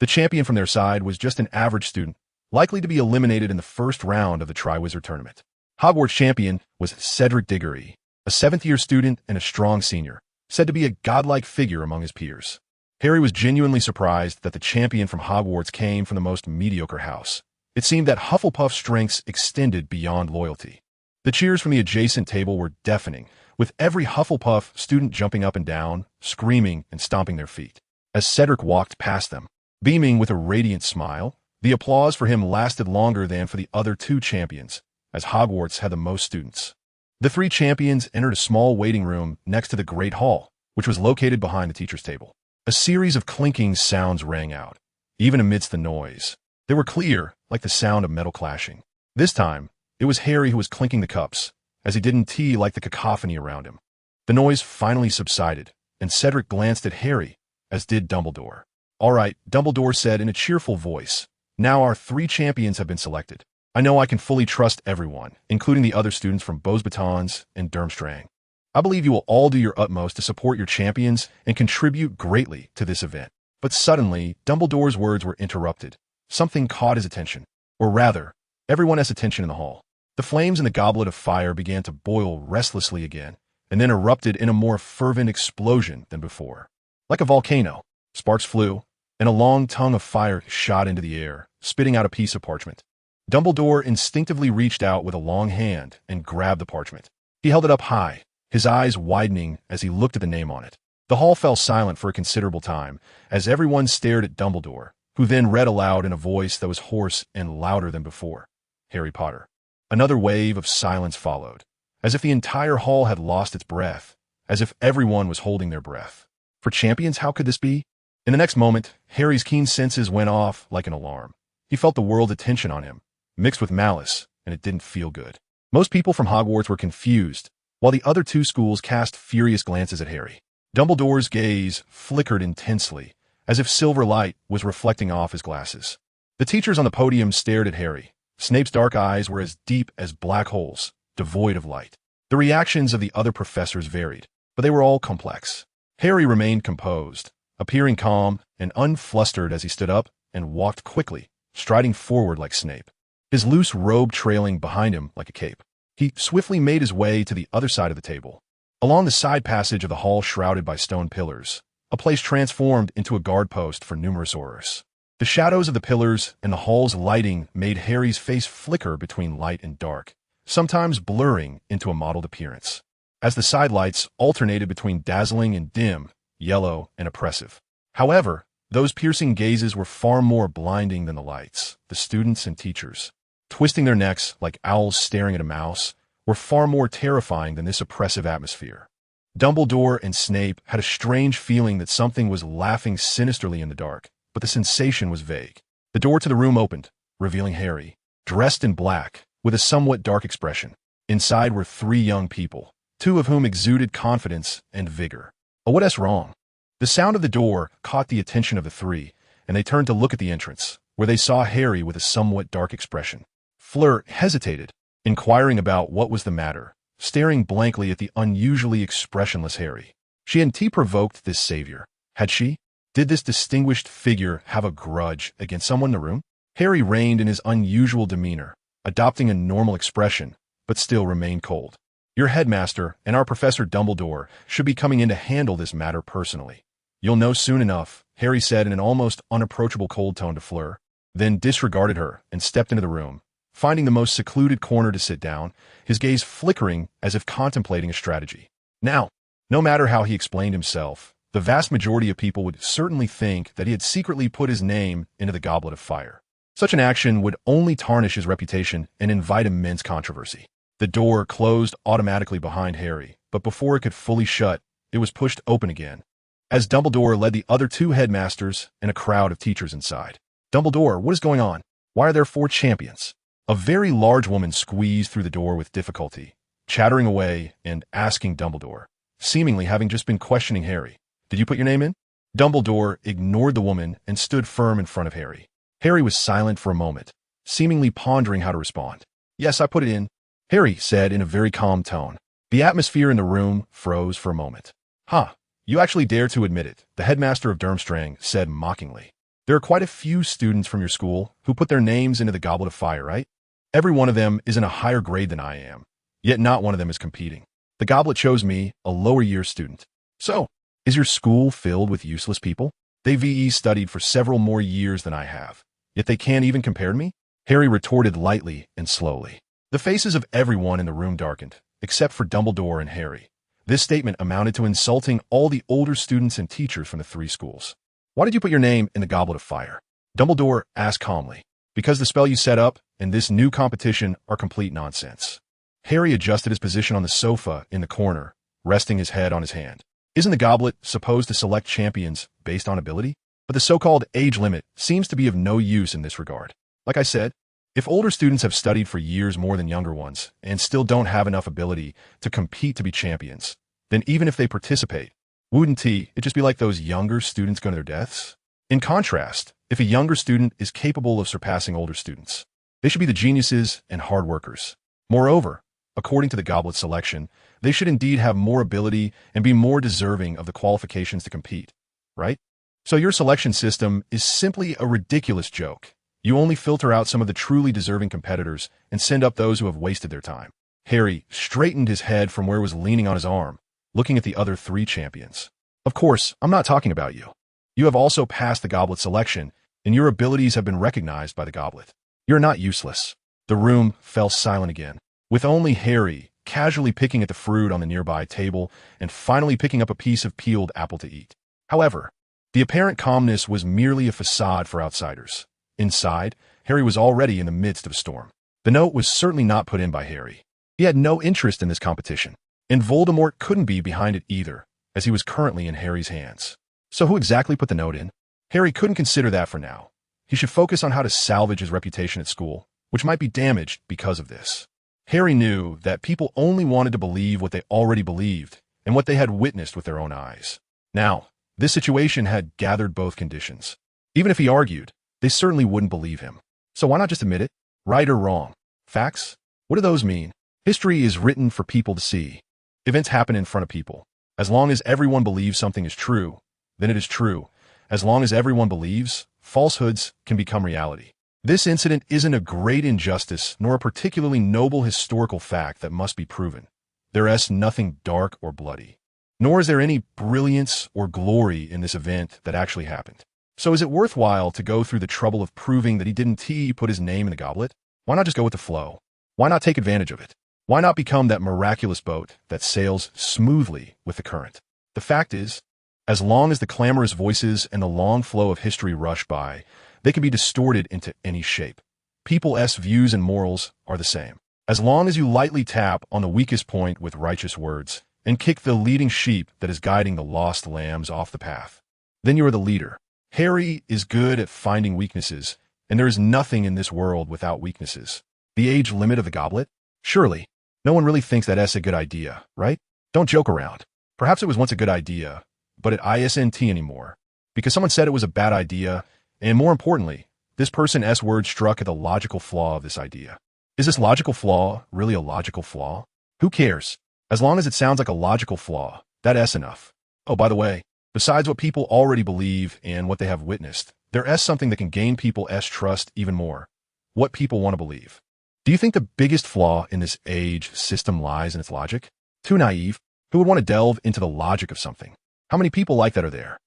The champion from their side was just an average student, likely to be eliminated in the first round of the Triwizard Tournament. Hogwarts champion was Cedric Diggory, a 7th-year student and a strong senior, said to be a godlike figure among his peers. Harry was genuinely surprised that the champion from Hogwarts came from the most mediocre house. It seemed that Hufflepuff's strengths extended beyond loyalty. The cheers from the adjacent table were deafening, with every Hufflepuff student jumping up and down, screaming and stomping their feet. As Cedric walked past them, beaming with a radiant smile, the applause for him lasted longer than for the other 2 champions, as Hogwarts had the most students. The 3 champions entered a small waiting room next to the Great Hall, which was located behind the teacher's table. A series of clinking sounds rang out, even amidst the noise. They were clear, like the sound of metal clashing. This time, it was Harry who was clinking the cups, as he didn't like the cacophony around him. The noise finally subsided, and Cedric glanced at Harry, as did Dumbledore. "All right," Dumbledore said in a cheerful voice. "Now our 3 champions have been selected. I know I can fully trust everyone, including the other students from Beauxbatons and Durmstrang. I believe you will all do your utmost to support your champions and contribute greatly to this event." But suddenly, Dumbledore's words were interrupted. Something caught his attention. Or rather, everyone has attention in the hall. The flames in the goblet of fire began to boil restlessly again, and then erupted in a more fervent explosion than before. Like a volcano, sparks flew, and a long tongue of fire shot into the air, spitting out a piece of parchment. Dumbledore instinctively reached out with a long hand and grabbed the parchment. He held it up high, his eyes widening as he looked at the name on it. The hall fell silent for a considerable time, as everyone stared at Dumbledore, who then read aloud in a voice that was hoarse and louder than before. Harry Potter. Another wave of silence followed, as if the entire hall had lost its breath, as if everyone was holding their breath. For champions, how could this be? In the next moment, Harry's keen senses went off like an alarm. He felt the world's attention on him, mixed with malice, and it didn't feel good. Most people from Hogwarts were confused, while the other two schools cast furious glances at Harry. Dumbledore's gaze flickered intensely, as if silver light was reflecting off his glasses. The teachers on the podium stared at Harry. Snape's dark eyes were as deep as black holes, devoid of light. The reactions of the other professors varied, but they were all complex. Harry remained composed, appearing calm and unflustered as he stood up and walked quickly, striding forward like Snape, his loose robe trailing behind him like a cape. He swiftly made his way to the other side of the table. Along the side passage of the hall shrouded by stone pillars, a place transformed into a guard post for numerous Aurors. The shadows of the pillars and the hall's lighting made Harry's face flicker between light and dark, sometimes blurring into a mottled appearance, as the side lights alternated between dazzling and dim, yellow and oppressive. However, those piercing gazes were far more blinding than the lights. The students and teachers, twisting their necks like owls staring at a mouse, were far more terrifying than this oppressive atmosphere. Dumbledore and Snape had a strange feeling that something was laughing sinisterly in the dark, but the sensation was vague. The door to the room opened, revealing Harry, dressed in black, with a somewhat dark expression. Inside were three young people, two of whom exuded confidence and vigor. Oh, what's wrong? The sound of the door caught the attention of the three, and they turned to look at the entrance, where they saw Harry with a somewhat dark expression. Fleur hesitated, inquiring about what was the matter, staring blankly at the unusually expressionless Harry. She hadn't provoked this savior, had she? Did this distinguished figure have a grudge against someone in the room? Harry reined in his unusual demeanor, adopting a normal expression, but still remained cold. Your headmaster and our Professor Dumbledore should be coming in to handle this matter personally. You'll know soon enough, Harry said in an almost unapproachable cold tone to Fleur, then disregarded her and stepped into the room, finding the most secluded corner to sit down, his gaze flickering as if contemplating a strategy. Now, no matter how he explained himself, the vast majority of people would certainly think that he had secretly put his name into the Goblet of Fire. Such an action would only tarnish his reputation and invite immense controversy. The door closed automatically behind Harry, but before it could fully shut, it was pushed open again, as Dumbledore led the other two headmasters and a crowd of teachers inside. Dumbledore, what is going on? Why are there 4 champions? A very large woman squeezed through the door with difficulty, chattering away and asking Dumbledore, seemingly having just been questioning Harry. Did you put your name in? Dumbledore ignored the woman and stood firm in front of Harry. Harry was silent for a moment, seemingly pondering how to respond. Yes, I put it in, Harry said in a very calm tone. The atmosphere in the room froze for a moment. Huh, you actually dare to admit it, the headmaster of Durmstrang said mockingly. There are quite a few students from your school who put their names into the Goblet of Fire, right? Every one of them is in a higher grade than I am, yet not one of them is competing. The Goblet chose me, a lower year student. So, is your school filled with useless people? They VE studied for several more years than I have, yet they can't even compare to me? Harry retorted lightly and slowly. The faces of everyone in the room darkened, except for Dumbledore and Harry. This statement amounted to insulting all the older students and teachers from the 3 schools. Why did you put your name in the Goblet of Fire? Dumbledore asked calmly. Because the spell you set up and this new competition are complete nonsense. Harry adjusted his position on the sofa in the corner, resting his head on his hand. Isn't the goblet supposed to select champions based on ability? But the so-called age limit seems to be of no use in this regard. Like I said, if older students have studied for years more than younger ones and still don't have enough ability to compete to be champions, then even if they participate, wouldn't it just be like those younger students going to their deaths? In contrast, if a younger student is capable of surpassing older students, they should be the geniuses and hard workers. Moreover, according to the goblet selection, they should indeed have more ability and be more deserving of the qualifications to compete, right? So your selection system is simply a ridiculous joke. You only filter out some of the truly deserving competitors and send up those who have wasted their time. Harry straightened his head from where he was leaning on his arm, looking at the other 3 champions. Of course, I'm not talking about you. You have also passed the goblet selection, and your abilities have been recognized by the goblet. You're not useless. The room fell silent again, with only Harry casually picking at the fruit on the nearby table and finally picking up a piece of peeled apple to eat. However, the apparent calmness was merely a facade for outsiders. Inside, Harry was already in the midst of a storm. The note was certainly not put in by Harry. He had no interest in this competition, and Voldemort couldn't be behind it either, as he was currently in Harry's hands. So who exactly put the note in? Harry couldn't consider that for now. He should focus on how to salvage his reputation at school, which might be damaged because of this. Harry knew that people only wanted to believe what they already believed and what they had witnessed with their own eyes. Now, this situation had gathered both conditions. Even if he argued, they certainly wouldn't believe him. So why not just admit it? Right or wrong? Facts? What do those mean? History is written for people to see. Events happen in front of people. As long as everyone believes something is true, then it is true. As long as everyone believes, falsehoods can become reality. This incident isn't a great injustice nor a particularly noble historical fact that must be proven. There is nothing dark or bloody. Nor is there any brilliance or glory in this event that actually happened. So is it worthwhile to go through the trouble of proving that he didn't put his name in the goblet? Why not just go with the flow? Why not take advantage of it? Why not become that miraculous boat that sails smoothly with the current? The fact is, as long as the clamorous voices and the long flow of history rush by, they can be distorted into any shape. People's views and morals are the same. As long as you lightly tap on the weakest point with righteous words and kick the leading sheep that is guiding the lost lambs off the path, then you are the leader. Harry is good at finding weaknesses, and there is nothing in this world without weaknesses. The age limit of the goblet? Surely, no one really thinks that's a good idea, right? Don't joke around. Perhaps it was once a good idea, but it isn't anymore, because someone said it was a bad idea, and more importantly, this person's word struck at the logical flaw of this idea. Is this logical flaw really a logical flaw? Who cares? As long as it sounds like a logical flaw, that's enough. Oh, by the way, besides what people already believe and what they have witnessed, there is something that can gain people's trust even more. What people want to believe. Do you think the biggest flaw in this age system lies in its logic? Too naive? Who would want to delve into the logic of something? How many people like that are there?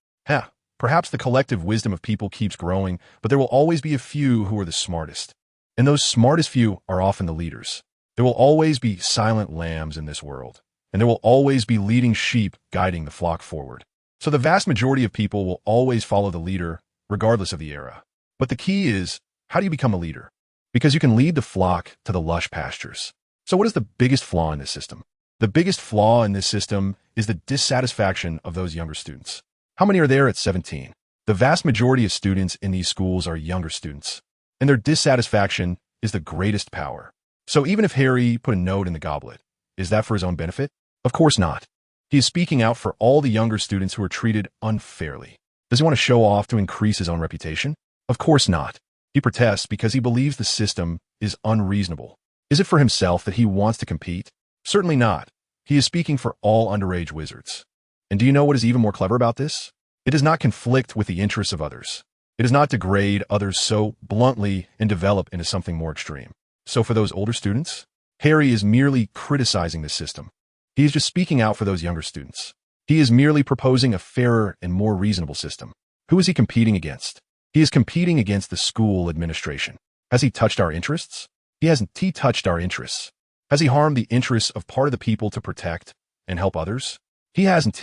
Perhaps the collective wisdom of people keeps growing, but there will always be a few who are the smartest. And those smartest few are often the leaders. There will always be silent lambs in this world, and there will always be leading sheep guiding the flock forward. So the vast majority of people will always follow the leader, regardless of the era. But the key is, how do you become a leader? Because you can lead the flock to the lush pastures. So what is the biggest flaw in this system? The biggest flaw in this system is the dissatisfaction of those younger students. How many are there at 17? The vast majority of students in these schools are younger students, and their dissatisfaction is the greatest power. So even if Harry put a note in the goblet, is that for his own benefit? Of course not. He is speaking out for all the younger students who are treated unfairly. Does he want to show off to increase his own reputation? Of course not. He protests because he believes the system is unreasonable. Is it for himself that he wants to compete? Certainly not. He is speaking for all underage wizards. And do you know what is even more clever about this? It does not conflict with the interests of others. It does not degrade others so bluntly and develop into something more extreme. So for those older students, Harry is merely criticizing the system. He is just speaking out for those younger students. He is merely proposing a fairer and more reasonable system. Who is he competing against? He is competing against the school administration. Has he touched our interests? He hasn't touched our interests. Has he harmed the interests of part of the people to protect and help others? He hasn't.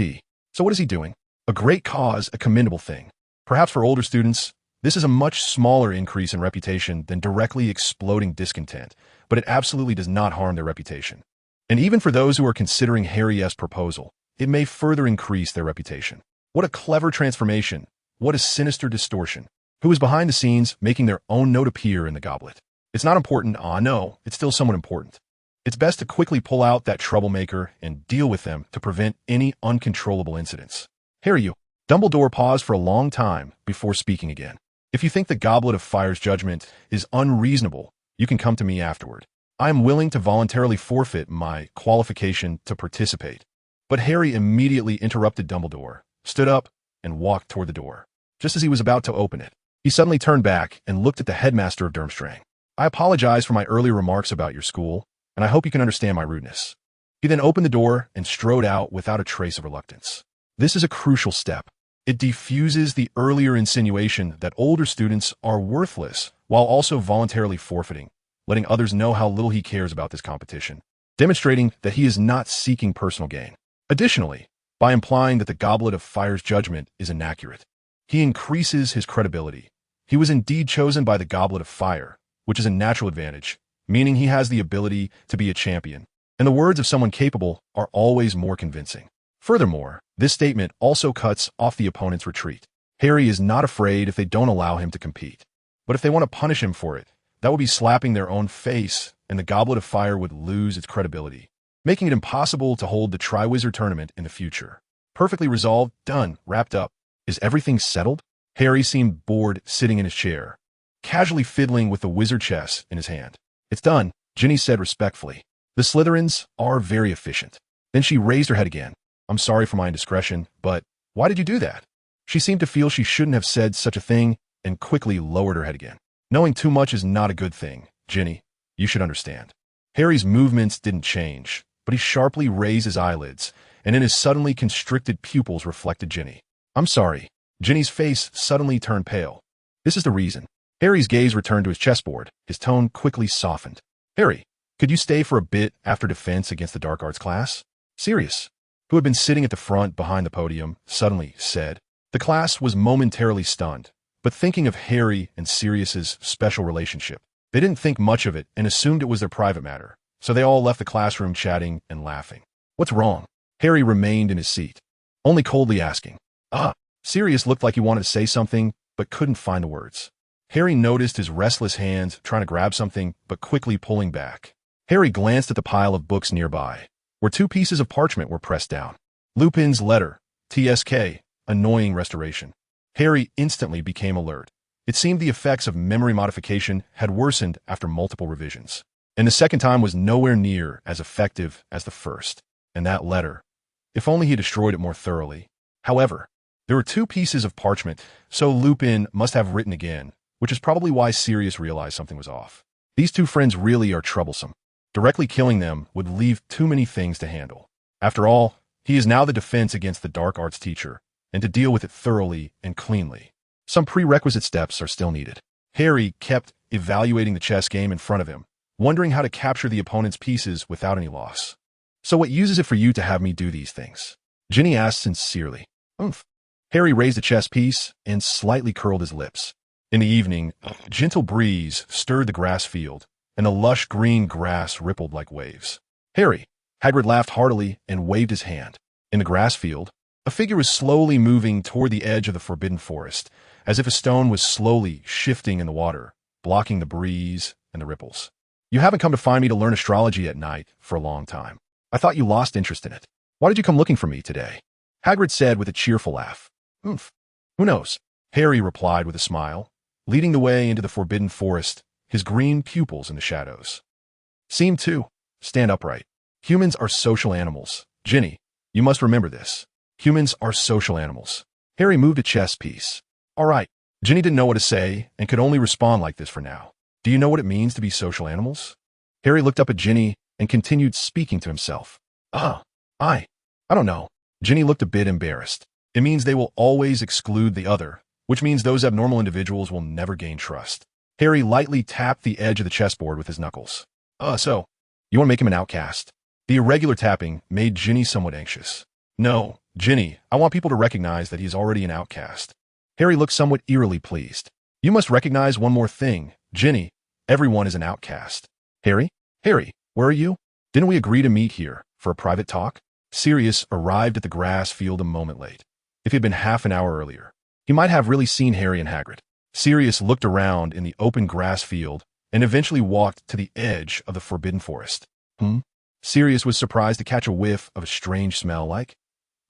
So what is he doing? A great cause, a commendable thing. Perhaps for older students, this is a much smaller increase in reputation than directly exploding discontent, but it absolutely does not harm their reputation. And even for those who are considering Harry's proposal, it may further increase their reputation. What a clever transformation. What a sinister distortion. Who is behind the scenes making their own note appear in the goblet? It's not important. No, it's still somewhat important. It's best to quickly pull out that troublemaker and deal with them to prevent any uncontrollable incidents. Harry, Dumbledore paused for a long time before speaking again. If you think the Goblet of Fire's judgment is unreasonable, you can come to me afterward. I am willing to voluntarily forfeit my qualification to participate. But Harry immediately interrupted Dumbledore, stood up, and walked toward the door. Just as he was about to open it, he suddenly turned back and looked at the headmaster of Durmstrang. I apologize for my earlier remarks about your school, and I hope you can understand my rudeness. He then opened the door and strode out without a trace of reluctance. This is a crucial step. It defuses the earlier insinuation that older students are worthless while also voluntarily forfeiting, letting others know how little he cares about this competition, demonstrating that he is not seeking personal gain. Additionally, by implying that the Goblet of Fire's judgment is inaccurate, he increases his credibility. He was indeed chosen by the Goblet of Fire, which is a natural advantage, meaning he has the ability to be a champion, and the words of someone capable are always more convincing. Furthermore, this statement also cuts off the opponent's retreat. Harry is not afraid if they don't allow him to compete. But if they want to punish him for it, That would be slapping their own face, and the Goblet of Fire would lose its credibility, making it impossible to hold the Triwizard Tournament in the future. Perfectly resolved, done, wrapped up. Is everything settled? Harry seemed bored sitting in his chair, casually fiddling with the wizard chess in his hand. It's done, Ginny said respectfully. The Slytherins are very efficient. Then she raised her head again. I'm sorry for my indiscretion, but why did you do that? She seemed to feel she shouldn't have said such a thing and quickly lowered her head again. Knowing too much is not a good thing, Ginny. You should understand. Harry's movements didn't change, but he sharply raised his eyelids, and in his suddenly constricted pupils reflected Ginny. I'm sorry. Ginny's face suddenly turned pale. This is the reason. Harry's gaze returned to his chessboard. His tone quickly softened. Harry, could you stay for a bit after defense against the dark arts class? Sirius, who had been sitting at the front behind the podium, suddenly said. The class was momentarily stunned, but thinking of Harry and Sirius's special relationship, they didn't think much of it and assumed it was their private matter, so they all left the classroom chatting and laughing. What's wrong? Harry remained in his seat, only coldly asking. Sirius looked like he wanted to say something, but couldn't find the words. Harry noticed his restless hands trying to grab something, but quickly pulling back. Harry glanced at the pile of books nearby, where 2 pieces of parchment were pressed down. Lupin's letter, TSK, annoying restoration. Harry instantly became alert. It seemed the effects of memory modification had worsened after multiple revisions, and the second time was nowhere near as effective as the first. And that letter, if only he destroyed it more thoroughly. However, there were 2 pieces of parchment, so Lupin must have written again, which is probably why Sirius realized something was off. These 2 friends really are troublesome. Directly killing them would leave too many things to handle. After all, he is now the defense against the dark arts teacher, and to deal with it thoroughly and cleanly. Some prerequisite steps are still needed. Harry kept evaluating the chess game in front of him, wondering how to capture the opponent's pieces without any loss. So what use is it for you to have me do these things? Ginny asked sincerely. Oomph. Harry raised a chess piece and slightly curled his lips. In the evening, a gentle breeze stirred the grass field, and the lush green grass rippled like waves. Harry, Hagrid laughed heartily and waved his hand. In the grass field, a figure was slowly moving toward the edge of the Forbidden Forest, as if a stone was slowly shifting in the water, blocking the breeze and the ripples. You haven't come to find me to learn astrology at night for a long time. I thought you lost interest in it. Why did you come looking for me today? Hagrid said with a cheerful laugh. Oomph. Who knows? Harry replied with a smile, leading the way into the Forbidden Forest, his green pupils in the shadows. Scene 2. Stand upright. Humans are social animals. Ginny, you must remember this. Humans are social animals. Harry moved a chess piece. All right. Ginny didn't know what to say and could only respond like this for now. Do you know what it means to be social animals? Harry looked up at Ginny and continued speaking to himself. I don't know. Ginny looked a bit embarrassed. It means they will always exclude the other, which means those abnormal individuals will never gain trust. Harry lightly tapped the edge of the chessboard with his knuckles. So, you want to make him an outcast? The irregular tapping made Ginny somewhat anxious. No, Ginny, I want people to recognize that he is already an outcast. Harry looked somewhat eerily pleased. You must recognize one more thing. Ginny, everyone is an outcast. Harry, where are you? Didn't we agree to meet here for a private talk? Sirius arrived at the grass field a moment late. If he had been half an hour earlier, he might have really seen Harry and Hagrid. Sirius looked around in the open grass field and eventually walked to the edge of the Forbidden Forest. Sirius was surprised to catch a whiff of a strange smell like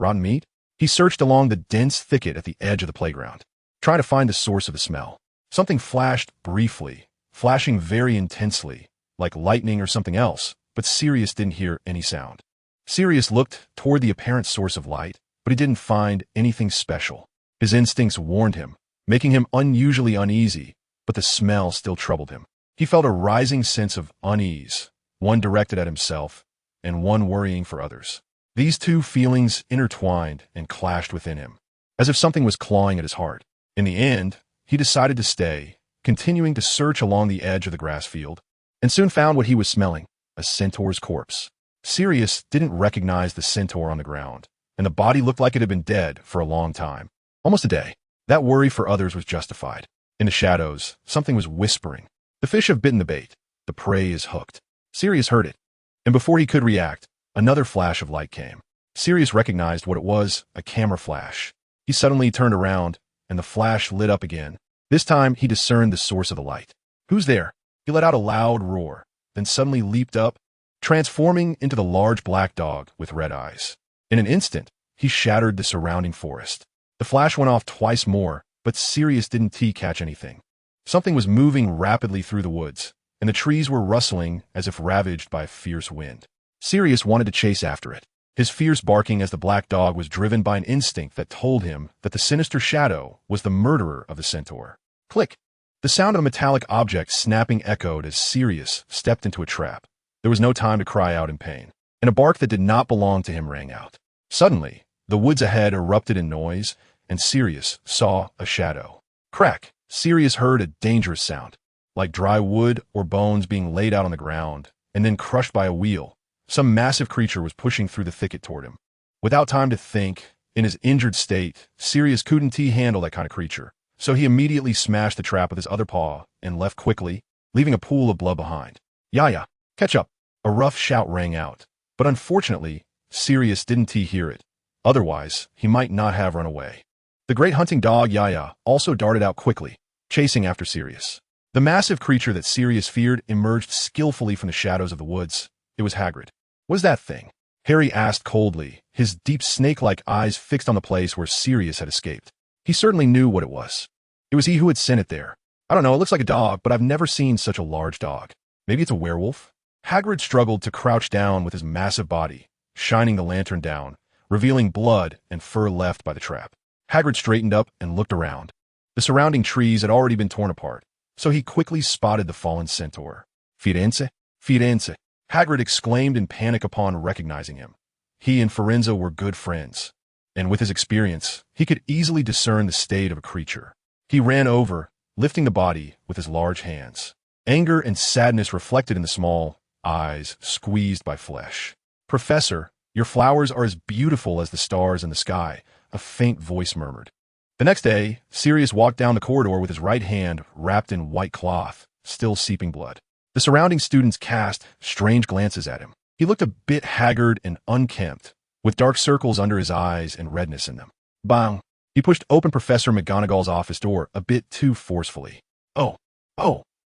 rotten meat. He searched along the dense thicket at the edge of the playground, trying to find the source of the smell. Something flashed briefly, flashing very intensely, like lightning or something else, but Sirius didn't hear any sound. Sirius looked toward the apparent source of light, but he didn't find anything special. His instincts warned him, making him unusually uneasy, but the smell still troubled him. He felt a rising sense of unease, one directed at himself, and one worrying for others. These 2 feelings intertwined and clashed within him, as if something was clawing at his heart. In the end, he decided to stay, continuing to search along the edge of the grass field, and soon found what he was smelling, a centaur's corpse. Sirius didn't recognize the centaur on the ground, and the body looked like it had been dead for a long time, almost a day. That worry for others was justified. In the shadows, something was whispering. The fish have bitten the bait. The prey is hooked. Sirius heard it, and before he could react, another flash of light came. Sirius recognized what it was, a camera flash. He suddenly turned around, and the flash lit up again. This time, he discerned the source of the light. Who's there? He let out a loud roar, then suddenly leaped up, transforming into the large black dog with red eyes. In an instant, he shattered the surrounding forest. The flash went off twice more, but Sirius didn't catch anything. Something was moving rapidly through the woods, and the trees were rustling as if ravaged by a fierce wind. Sirius wanted to chase after it, his fierce barking as the black dog was driven by an instinct that told him that the sinister shadow was the murderer of the centaur. Click! The sound of a metallic object snapping echoed as Sirius stepped into a trap. There was no time to cry out in pain, and a bark that did not belong to him rang out. Suddenly, the woods ahead erupted in noise, and Sirius saw a shadow. Crack! Sirius heard a dangerous sound, like dry wood or bones being laid out on the ground, and then crushed by a wheel. Some massive creature was pushing through the thicket toward him. Without time to think, in his injured state, Sirius couldn't handle that kind of creature, so he immediately smashed the trap with his other paw and left quickly, leaving a pool of blood behind. Yaya, catch up! A rough shout rang out, but unfortunately, Sirius didn't hear it. Otherwise, he might not have run away. The great hunting dog Yaya also darted out quickly, chasing after Sirius. The massive creature that Sirius feared emerged skillfully from the shadows of the woods. It was Hagrid. What was that thing? Harry asked coldly, his deep snake-like eyes fixed on the place where Sirius had escaped. He certainly knew what it was. It was he who had sent it there. I don't know, it looks like a dog, but I've never seen such a large dog. Maybe it's a werewolf? Hagrid struggled to crouch down with his massive body, shining the lantern down, revealing blood and fur left by the trap. Hagrid straightened up and looked around. The surrounding trees had already been torn apart, so he quickly spotted the fallen centaur. Firenze? Firenze! Hagrid exclaimed in panic upon recognizing him. He and Firenze were good friends, and with his experience, he could easily discern the state of a creature. He ran over, lifting the body with his large hands. Anger and sadness reflected in the small eyes squeezed by flesh. Professor, your flowers are as beautiful as the stars in the sky, a faint voice murmured. The next day, Sirius walked down the corridor with his right hand wrapped in white cloth, still seeping blood. The surrounding students cast strange glances at him. He looked a bit haggard and unkempt, with dark circles under his eyes and redness in them. Bang! He pushed open Professor McGonagall's office door a bit too forcefully. Oh!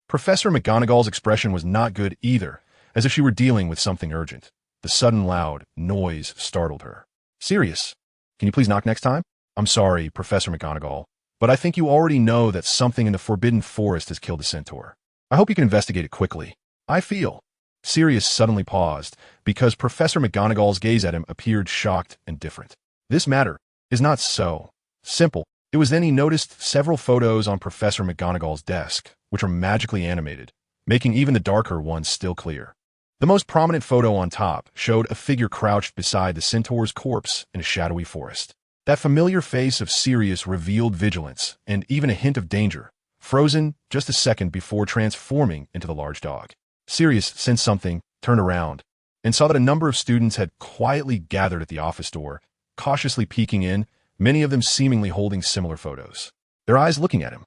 Professor McGonagall's expression was not good either, as if she were dealing with something urgent. The sudden loud noise startled her. Sirius, can you please knock next time? I'm sorry, Professor McGonagall, but I think you already know that something in the Forbidden Forest has killed the centaur. I hope you can investigate it quickly. I feel. Sirius suddenly paused, because Professor McGonagall's gaze at him appeared shocked and different. This matter is not so simple. It was then he noticed several photos on Professor McGonagall's desk, which were magically animated, making even the darker ones still clear. The most prominent photo on top showed a figure crouched beside the centaur's corpse in a shadowy forest. That familiar face of Sirius revealed vigilance and even a hint of danger, frozen just a second before transforming into the large dog. Sirius sensed something, turned around, and saw that a number of students had quietly gathered at the office door, cautiously peeking in, many of them seemingly holding similar photos. Their eyes looking at him,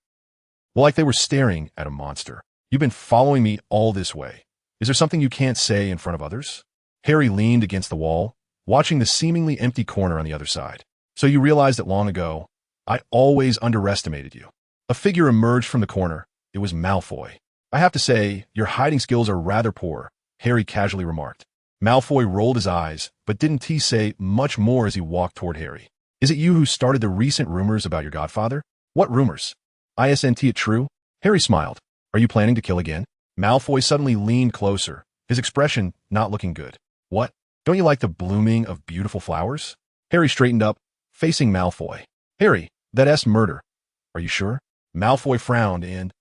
like they were staring at a monster. You've been following me all this way. Is there something you can't say in front of others? Harry leaned against the wall, watching the seemingly empty corner on the other side. So you realized it long ago. I always underestimated you. A figure emerged from the corner. It was Malfoy. I have to say, your hiding skills are rather poor, Harry casually remarked. Malfoy rolled his eyes, but didn't say much more as he walked toward Harry. Is it you who started the recent rumors about your godfather? What rumors? Isn't it true? Harry smiled. Are you planning to kill again? Malfoy suddenly leaned closer, his expression not looking good. What? Don't you like the blooming of beautiful flowers? Harry straightened up, facing Malfoy. Harry, that's murder. Are you sure? Malfoy frowned and,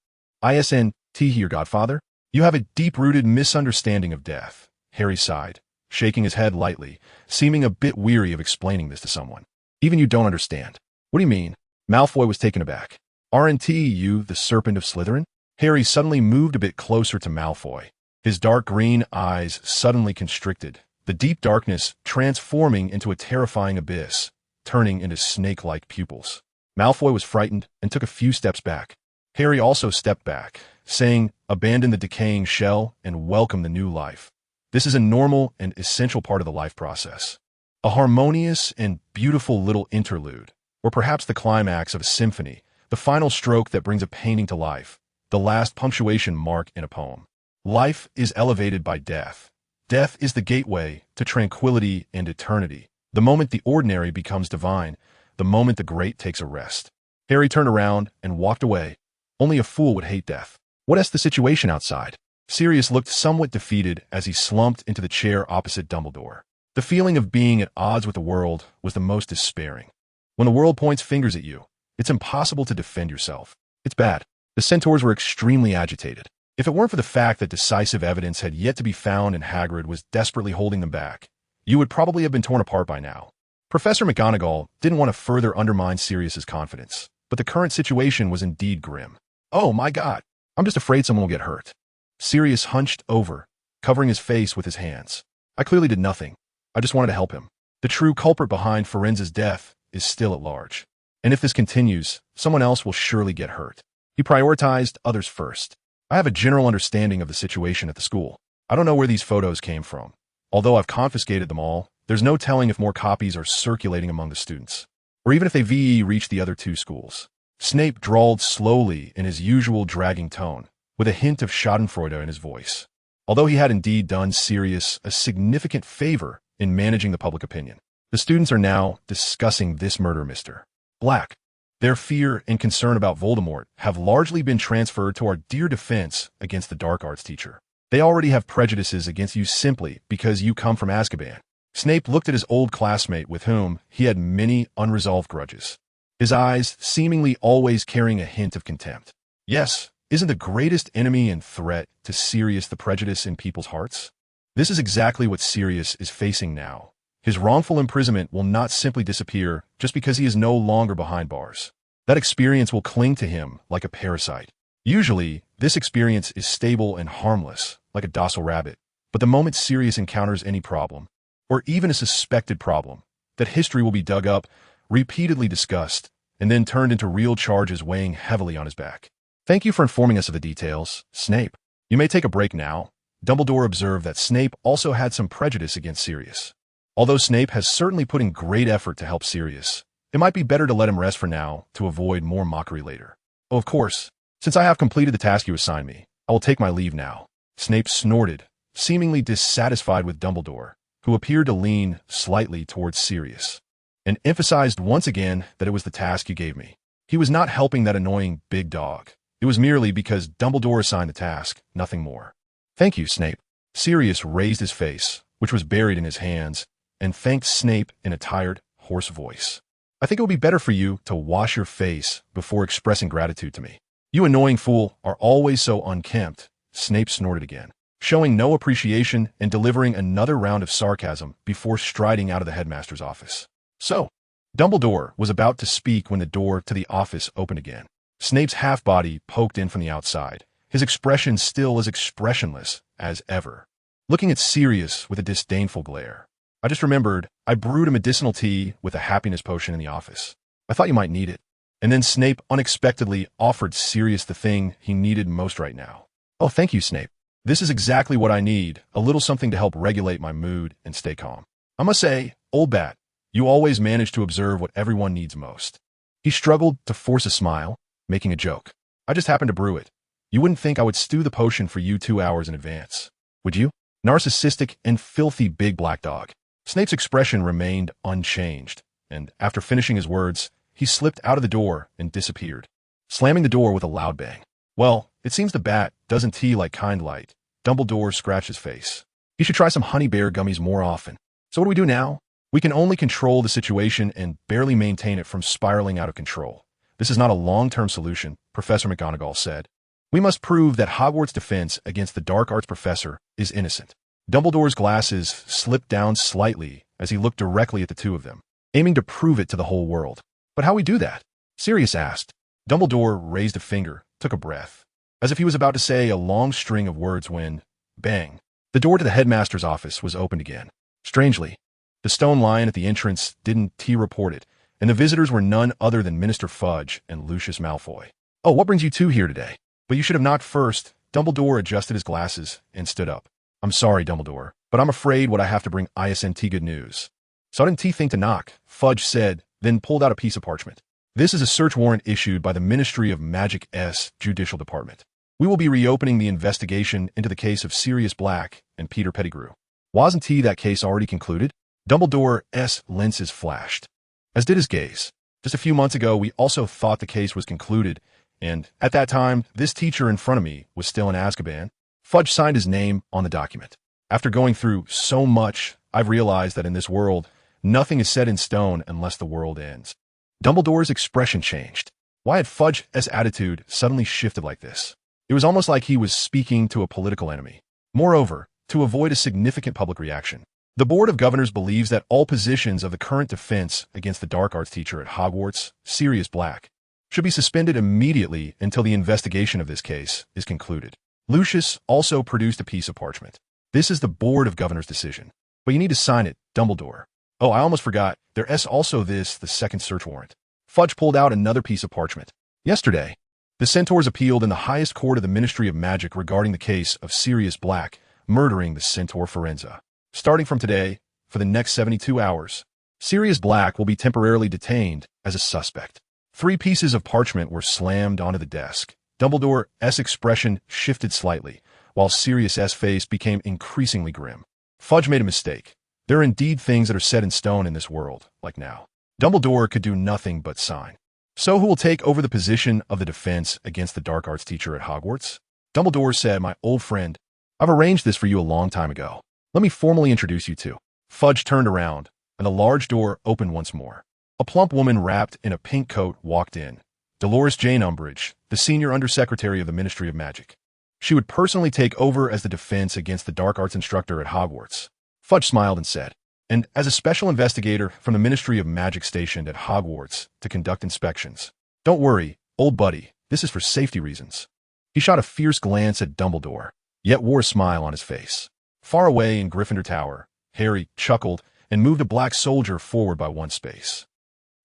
isn't your godfather? You have a deep-rooted misunderstanding of death. Harry sighed, shaking his head lightly, seeming a bit weary of explaining this to someone. Even you don't understand. What do you mean? Malfoy was taken aback. Aren't you the serpent of Slytherin? Harry suddenly moved a bit closer to Malfoy. His dark green eyes suddenly constricted, the deep darkness transforming into a terrifying abyss, turning into snake-like pupils. Malfoy was frightened and took a few steps back. Harry also stepped back, saying, abandon the decaying shell and welcome the new life. This is a normal and essential part of the life process. A harmonious and beautiful little interlude, or perhaps the climax of a symphony, the final stroke that brings a painting to life, the last punctuation mark in a poem. Life is elevated by death. Death is the gateway to tranquility and eternity. The moment the ordinary becomes divine, the moment the great takes a rest. Harry turned around and walked away. Only a fool would hate death. What's the situation outside? Sirius looked somewhat defeated as he slumped into the chair opposite Dumbledore. The feeling of being at odds with the world was the most despairing. When the world points fingers at you, it's impossible to defend yourself. It's bad. The centaurs were extremely agitated. If it weren't for the fact that decisive evidence had yet to be found and Hagrid was desperately holding them back, you would probably have been torn apart by now. Professor McGonagall didn't want to further undermine Sirius's confidence, but the current situation was indeed grim. Oh my God, I'm just afraid someone will get hurt. Sirius hunched over, covering his face with his hands. I clearly did nothing. I just wanted to help him. The true culprit behind Firenze's death is still at large. And if this continues, someone else will surely get hurt. He prioritized others first. I have a general understanding of the situation at the school. I don't know where these photos came from. Although I've confiscated them all, there's no telling if more copies are circulating among the students, or even if they reach the other two schools. Snape drawled slowly in his usual dragging tone, with a hint of schadenfreude in his voice. Although he had indeed done Sirius a significant favor in managing the public opinion, the students are now discussing this murder, Mr. Black. Their fear and concern about Voldemort have largely been transferred to our dear defense against the dark arts teacher. They already have prejudices against you simply because you come from Azkaban. Snape looked at his old classmate with whom he had many unresolved grudges, his eyes seemingly always carrying a hint of contempt. Yes, isn't the greatest enemy and threat to Sirius the prejudice in people's hearts? This is exactly what Sirius is facing now. His wrongful imprisonment will not simply disappear just because he is no longer behind bars. That experience will cling to him like a parasite. Usually, this experience is stable and harmless, like a docile rabbit. But the moment Sirius encounters any problem, or even a suspected problem, that history will be dug up, repeatedly discussed, and then turned into real charges weighing heavily on his back. Thank you for informing us of the details, Snape. You may take a break now. Dumbledore observed that Snape also had some prejudice against Sirius. Although Snape has certainly put in great effort to help Sirius, it might be better to let him rest for now to avoid more mockery later. Oh, of course, since I have completed the task you assigned me, I will take my leave now. Snape snorted, seemingly dissatisfied with Dumbledore, who appeared to lean slightly towards Sirius, and emphasized once again that it was the task you gave me. He was not helping that annoying big dog. It was merely because Dumbledore assigned the task, nothing more. Thank you, Snape. Sirius raised his face, which was buried in his hands, and thanked Snape in a tired, hoarse voice. I think it would be better for you to wash your face before expressing gratitude to me. You annoying fool are always so unkempt. Snape snorted again, showing no appreciation and delivering another round of sarcasm before striding out of the headmaster's office. So, Dumbledore was about to speak when the door to the office opened again. Snape's half-body poked in from the outside, his expression still as expressionless as ever, looking at Sirius with a disdainful glare. I just remembered I brewed a medicinal tea with a happiness potion in the office. I thought you might need it. And then Snape unexpectedly offered Sirius the thing he needed most right now. Oh, thank you, Snape. This is exactly what I need, a little something to help regulate my mood and stay calm. I must say, old bat, you always manage to observe what everyone needs most. He struggled to force a smile, making a joke. I just happened to brew it. You wouldn't think I would stew the potion for you 2 hours in advance, would you? Narcissistic and filthy big black dog. Snape's expression remained unchanged, and after finishing his words, he slipped out of the door and disappeared, slamming the door with a loud bang. Well, it seems the bat doesn't tea like kind light. Dumbledore scratched his face. He should try some honey bear gummies more often. So what do we do now? We can only control the situation and barely maintain it from spiraling out of control. This is not a long-term solution, Professor McGonagall said. We must prove that Hogwarts' defense against the dark arts professor is innocent. Dumbledore's glasses slipped down slightly as he looked directly at the two of them, aiming to prove it to the whole world. But how we do that? Sirius asked. Dumbledore raised a finger, took a breath, as if he was about to say a long string of words when, bang, the door to the headmaster's office was opened again. Strangely, the stone lion at the entrance didn't report it, and the visitors were none other than Minister Fudge and Lucius Malfoy. Oh, what brings you two here today? But you should have knocked first. Dumbledore adjusted his glasses and stood up. I'm sorry, Dumbledore, but I'm afraid what I have to bring ISNT good news. So I didn't think to knock, Fudge said, then pulled out a piece of parchment. This is a search warrant issued by the Ministry of Magic's Judicial Department. We will be reopening the investigation into the case of Sirius Black and Peter Pettigrew. Wasn't that case already concluded? Dumbledore's lenses flashed, as did his gaze. Just a few months ago, we also thought the case was concluded, and at that time, this teacher in front of me was still in Azkaban. Fudge signed his name on the document. After going through so much, I've realized that in this world, nothing is set in stone unless the world ends. Dumbledore's expression changed. Why had Fudge's attitude suddenly shifted like this? It was almost like he was speaking to a political enemy. Moreover, to avoid a significant public reaction, the Board of Governors believes that all positions of the current defense against the dark arts teacher at Hogwarts, Sirius Black, should be suspended immediately until the investigation of this case is concluded. Lucius also produced a piece of parchment. This is the Board of Governors' decision, but you need to sign it, Dumbledore. Oh, I almost forgot. There's also the second search warrant. Fudge pulled out another piece of parchment. Yesterday, the Centaurs appealed in the highest court of the Ministry of Magic regarding the case of Sirius Black murdering the Centaur Forenza. Starting from today, for the next 72 hours, Sirius Black will be temporarily detained as a suspect. 3 pieces of parchment were slammed onto the desk. Dumbledore's expression shifted slightly, while Sirius's face became increasingly grim. Fudge made a mistake. There are indeed things that are set in stone in this world, like now. Dumbledore could do nothing but sign. So who will take over the position of the defense against the dark arts teacher at Hogwarts? Dumbledore said, "My old friend, I've arranged this for you a long time ago. Let me formally introduce you to." Fudge turned around, and the large door opened once more. A plump woman wrapped in a pink coat walked in. Dolores Jane Umbridge, the senior undersecretary of the Ministry of Magic. She would personally take over as the defense against the dark arts instructor at Hogwarts. Fudge smiled and said, "And as a special investigator from the Ministry of Magic stationed at Hogwarts to conduct inspections. Don't worry, old buddy, this is for safety reasons." He shot a fierce glance at Dumbledore, yet wore a smile on his face. Far away in Gryffindor Tower, Harry chuckled and moved a black soldier forward by 1 space.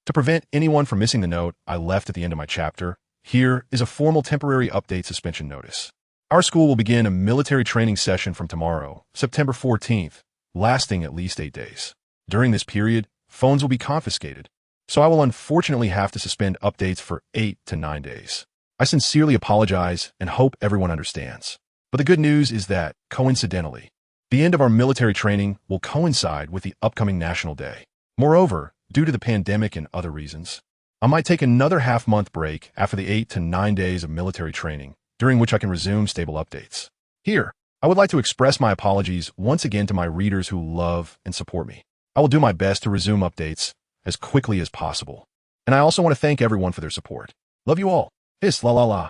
To prevent anyone from missing the note I left at the end of my chapter, here is a formal temporary update suspension notice. Our school will begin a military training session from tomorrow, September 14th, lasting at least 8 days. During this period, phones will be confiscated, so I will unfortunately have to suspend updates for 8 to 9 days. I sincerely apologize and hope everyone understands. But the good news is that, coincidentally, the end of our military training will coincide with the upcoming National Day. Moreover, due to the pandemic and other reasons, I might take another half-month break after the 8 to 9 days of military training, during which I can resume stable updates. Here, I would like to express my apologies once again to my readers who love and support me. I will do my best to resume updates as quickly as possible. And I also want to thank everyone for their support. Love you all. Hiss la la la.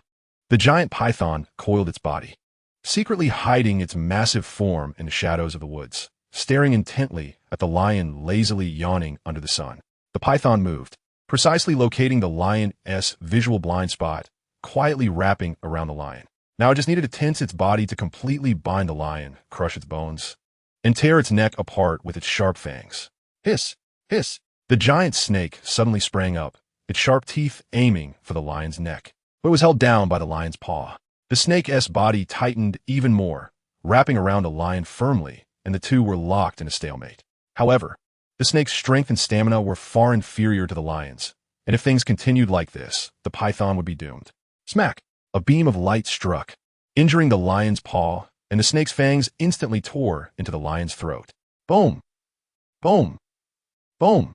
The giant python coiled its body, secretly hiding its massive form in the shadows of the woods, staring intently at the lion lazily yawning under the sun. The python moved, precisely locating the lion's visual blind spot, quietly wrapping around the lion. Now it just needed to tense its body to completely bind the lion, crush its bones, and tear its neck apart with its sharp fangs. Hiss! Hiss! The giant snake suddenly sprang up, its sharp teeth aiming for the lion's neck, but it was held down by the lion's paw. The snake's body tightened even more, wrapping around the lion firmly, and the two were locked in a stalemate. However, the snake's strength and stamina were far inferior to the lion's, and if things continued like this, the python would be doomed. Smack! A beam of light struck, injuring the lion's paw, and the snake's fangs instantly tore into the lion's throat. Boom! Boom! Boom!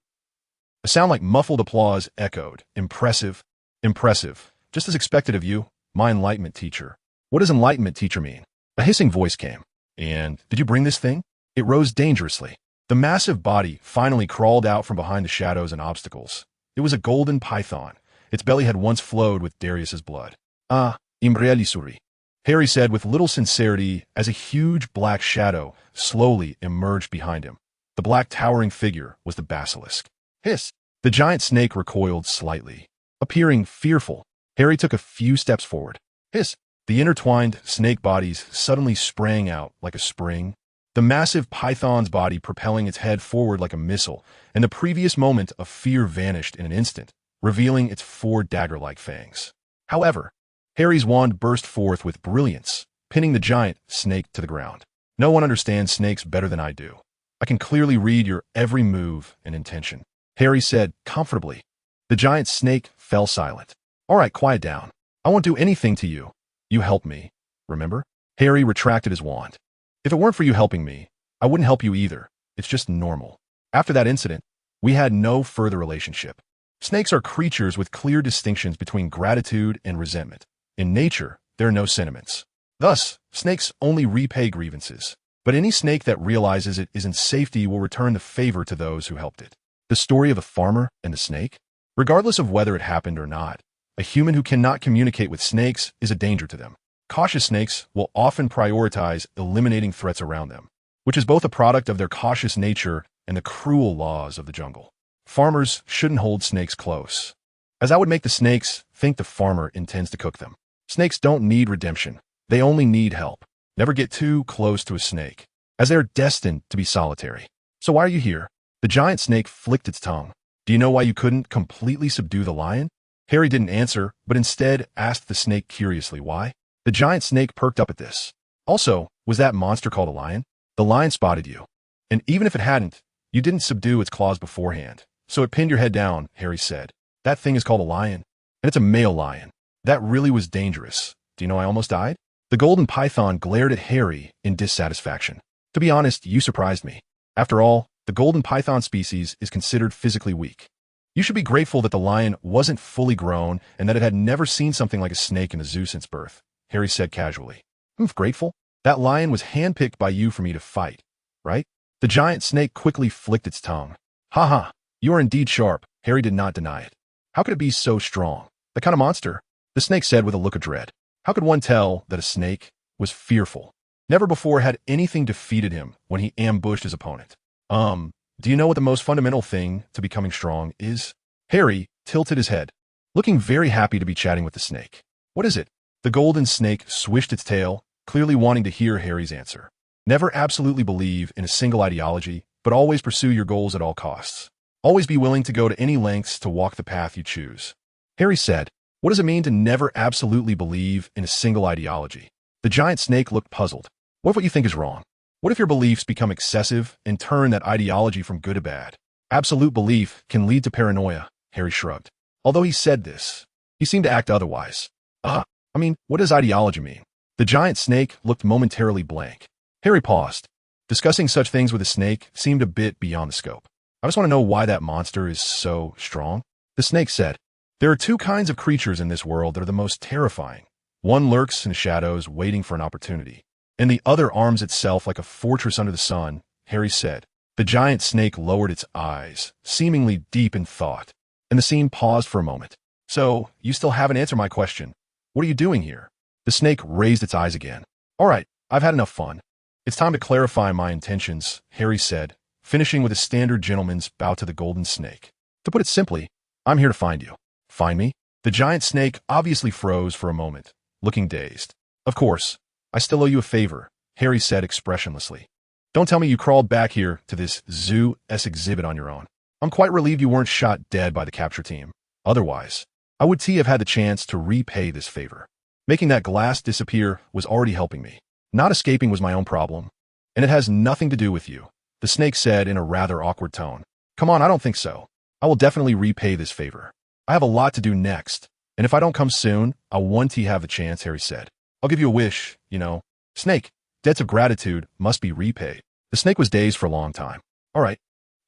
A sound like muffled applause echoed. Impressive. Impressive. Just as expected of you, my enlightenment teacher. What does enlightenment teacher mean? A hissing voice came. And did you bring this thing? It rose dangerously. The massive body finally crawled out from behind the shadows and obstacles. It was a golden python. Its belly had once flowed with Darius's blood. Ah, Imrealisuri, Harry said with little sincerity as a huge black shadow slowly emerged behind him. The black towering figure was the basilisk. Hiss! The giant snake recoiled slightly. Appearing fearful, Harry took a few steps forward. Hiss! The intertwined snake bodies suddenly sprang out like a spring, the massive python's body propelling its head forward like a missile, and the previous moment of fear vanished in an instant, revealing its 4 dagger-like fangs. However, Harry's wand burst forth with brilliance, pinning the giant snake to the ground. No one understands snakes better than I do. I can clearly read your every move and intention, Harry said comfortably. The giant snake fell silent. All right, quiet down. I won't do anything to you. You helped me, remember? Harry retracted his wand. If it weren't for you helping me, I wouldn't help you either. It's just normal. After that incident, we had no further relationship. Snakes are creatures with clear distinctions between gratitude and resentment. In nature, there are no sentiments. Thus, snakes only repay grievances. But any snake that realizes it is in safety will return the favor to those who helped it. The story of the farmer and the snake? Regardless of whether it happened or not, a human who cannot communicate with snakes is a danger to them. Cautious snakes will often prioritize eliminating threats around them, which is both a product of their cautious nature and the cruel laws of the jungle. Farmers shouldn't hold snakes close, as that would make the snakes think the farmer intends to cook them. Snakes don't need redemption. They only need help. Never get too close to a snake, as they are destined to be solitary. So why are you here? The giant snake flicked its tongue. Do you know why you couldn't completely subdue the lion? Harry didn't answer, but instead asked the snake curiously why. The giant snake perked up at this. Also, was that monster called a lion? The lion spotted you. And even if it hadn't, you didn't subdue its claws beforehand. So it pinned your head down, Harry said. That thing is called a lion. And it's a male lion. That really was dangerous. Do you know I almost died? The golden python glared at Harry in dissatisfaction. To be honest, you surprised me. After all, the golden python species is considered physically weak. You should be grateful that the lion wasn't fully grown and that it had never seen something like a snake in a zoo since birth, Harry said casually. I'm grateful. That lion was handpicked by you for me to fight, right? The giant snake quickly flicked its tongue. Ha ha, you are indeed sharp. Harry did not deny it. How could it be so strong? The kind of monster? The snake said with a look of dread. How could one tell that a snake was fearful? Never before had anything defeated him when he ambushed his opponent. Do you know what the most fundamental thing to becoming strong is? Harry tilted his head, looking very happy to be chatting with the snake. What is it? The golden snake swished its tail, clearly wanting to hear Harry's answer. Never absolutely believe in a single ideology, but always pursue your goals at all costs. Always be willing to go to any lengths to walk the path you choose. Harry said, what does it mean to never absolutely believe in a single ideology? The giant snake looked puzzled. What if what you think is wrong? What if your beliefs become excessive and turn that ideology from good to bad? Absolute belief can lead to paranoia, Harry shrugged. Although he said this, he seemed to act otherwise. What does ideology mean? The giant snake looked momentarily blank. Harry paused. Discussing such things with a snake seemed a bit beyond the scope. I just want to know why that monster is so strong. The snake said, there are two kinds of creatures in this world that are the most terrifying. One lurks in the shadows, waiting for an opportunity, and the other arms itself like a fortress under the sun, Harry said. The giant snake lowered its eyes, seemingly deep in thought, and the scene paused for a moment. So, you still haven't answered my question. What are you doing here? The snake raised its eyes again. All right, I've had enough fun. It's time to clarify my intentions, Harry said, finishing with a standard gentleman's bow to the golden snake. To put it simply, I'm here to find you. Find me? The giant snake obviously froze for a moment, looking dazed. Of course, I still owe you a favor, Harry said expressionlessly. Don't tell me you crawled back here to this zoo-esque exhibit on your own. I'm quite relieved you weren't shot dead by the capture team. Otherwise, I would have had the chance to repay this favor. Making that glass disappear was already helping me. Not escaping was my own problem, and it has nothing to do with you, the snake said in a rather awkward tone. Come on, I don't think so. I will definitely repay this favor. I have a lot to do next, and if I don't come soon, I want to have the chance, Harry said. I'll give you a wish, Snake, debts of gratitude must be repaid. The snake was dazed for a long time. All right,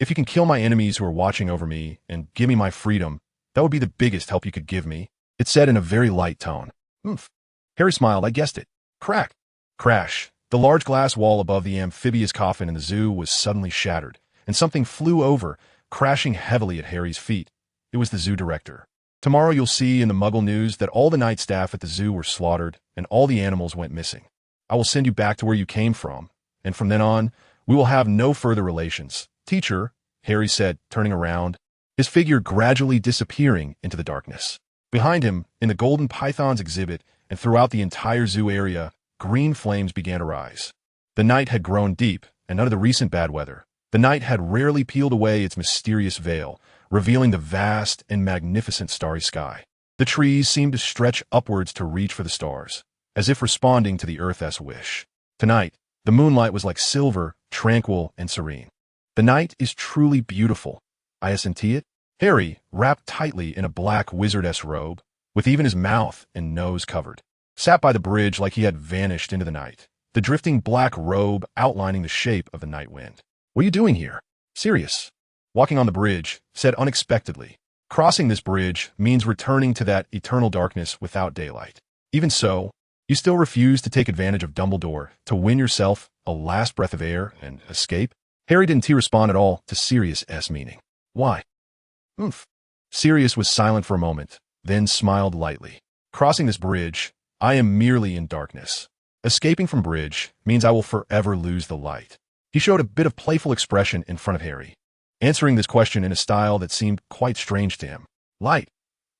if you can kill my enemies who are watching over me and give me my freedom, that would be the biggest help you could give me, it said in a very light tone. Oomph. Harry smiled. I guessed it. Crack. Crash. The large glass wall above the amphibious coffin in the zoo was suddenly shattered, and something flew over, crashing heavily at Harry's feet. It was the zoo director. Tomorrow you'll see in the Muggle news that all the night staff at the zoo were slaughtered and all the animals went missing. I will send you back to where you came from, and from then on, we will have no further relations. Teacher, Harry said, turning around, his figure gradually disappearing into the darkness. Behind him, in the golden pythons exhibit and throughout the entire zoo area, green flames began to rise. The night had grown deep, and none of the recent bad weather. The night had rarely peeled away its mysterious veil, revealing the vast and magnificent starry sky. The trees seemed to stretch upwards to reach for the stars, as if responding to the Earth's wish. Tonight, the moonlight was like silver, tranquil, and serene. The night is truly beautiful. Isn't it? Harry, wrapped tightly in a black wizardess robe, with even his mouth and nose covered, sat by the bridge like he had vanished into the night, the drifting black robe outlining the shape of the night wind. "What are you doing here?" "Sirius." Walking on the bridge, said unexpectedly. "Crossing this bridge means returning to that eternal darkness without daylight. Even so, you still refuse to take advantage of Dumbledore to win yourself a last breath of air and escape?" Harry didn't respond at all to Sirius's meaning. "Why?" "Oomph." Sirius was silent for a moment, then smiled lightly. "Crossing this bridge, I am merely in darkness. Escaping from bridge means I will forever lose the light." He showed a bit of playful expression in front of Harry, answering this question in a style that seemed quite strange to him. "Light?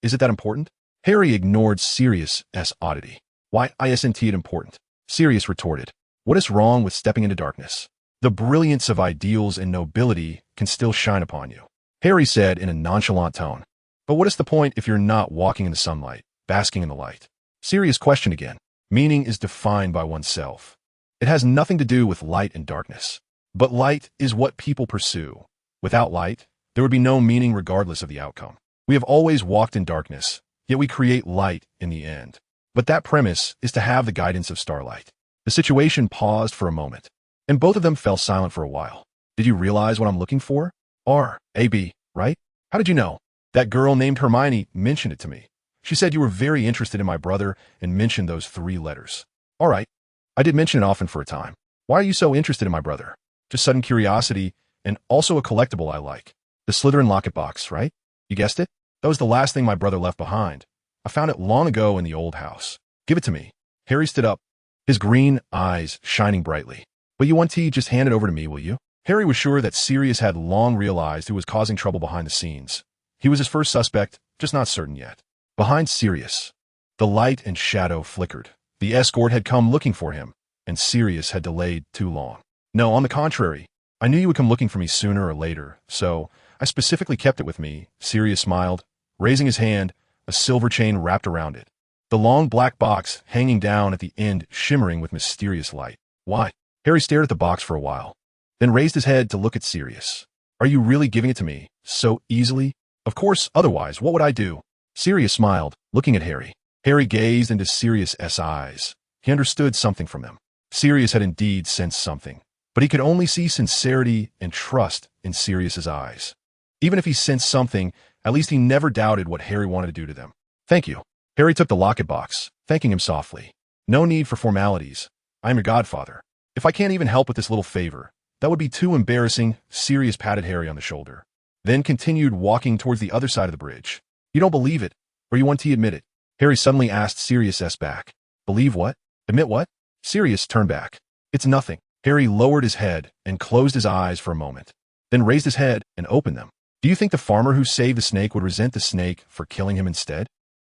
Is it that important?" Harry ignored Sirius's oddity. "Why isn't it important?" Sirius retorted. "What is wrong with stepping into darkness? The brilliance of ideals and nobility can still shine upon you," Harry said in a nonchalant tone. "But what is the point if you're not walking in the sunlight, basking in the light?" Sirius questioned again. "Meaning is defined by oneself. It has nothing to do with light and darkness. But light is what people pursue. Without light, there would be no meaning regardless of the outcome. We have always walked in darkness, yet we create light in the end. But that premise is to have the guidance of starlight." The situation paused for a moment, and both of them fell silent for a while. "Did you realize what I'm looking for? R-A-B, right? How did you know?" "That girl named Hermione mentioned it to me. She said you were very interested in my brother and mentioned those 3 letters. All right. I did mention it often for a time. Why are you so interested in my brother?" "Just sudden curiosity, and also a collectible I like. The Slytherin locket box, right? You guessed it? That was the last thing my brother left behind. I found it long ago in the old house. Give it to me." Harry stood up, his green eyes shining brightly. "But you want to just hand it over to me, will you?" Harry was sure that Sirius had long realized who was causing trouble behind the scenes. He was his first suspect, just not certain yet. Behind Sirius, the light and shadow flickered. The escort had come looking for him, and Sirius had delayed too long. "No, on the contrary. I knew you would come looking for me sooner or later, so I specifically kept it with me." Sirius smiled, raising his hand, a silver chain wrapped around it. The long black box hanging down at the end shimmering with mysterious light. "Why?" Harry stared at the box for a while, then raised his head to look at Sirius. "Are you really giving it to me, so easily?" "Of course, otherwise, what would I do?" Sirius smiled, looking at Harry. Harry gazed into Sirius's eyes. He understood something from them. Sirius had indeed sensed something, but he could only see sincerity and trust in Sirius's eyes. Even if he sensed something, at least he never doubted what Harry wanted to do to them. "Thank you." Harry took the locket box, thanking him softly. "No need for formalities. I am your godfather. If I can't even help with this little favor, that would be too embarrassing." Sirius patted Harry on the shoulder, then continued walking towards the other side of the bridge. "You don't believe it, or you want to admit it?" Harry suddenly asked Sirius back. "Believe what? Admit what?" Sirius turned back. "It's nothing." Harry lowered his head and closed his eyes for a moment, then raised his head and opened them. "Do you think the farmer who saved the snake would resent the snake for killing him instead?"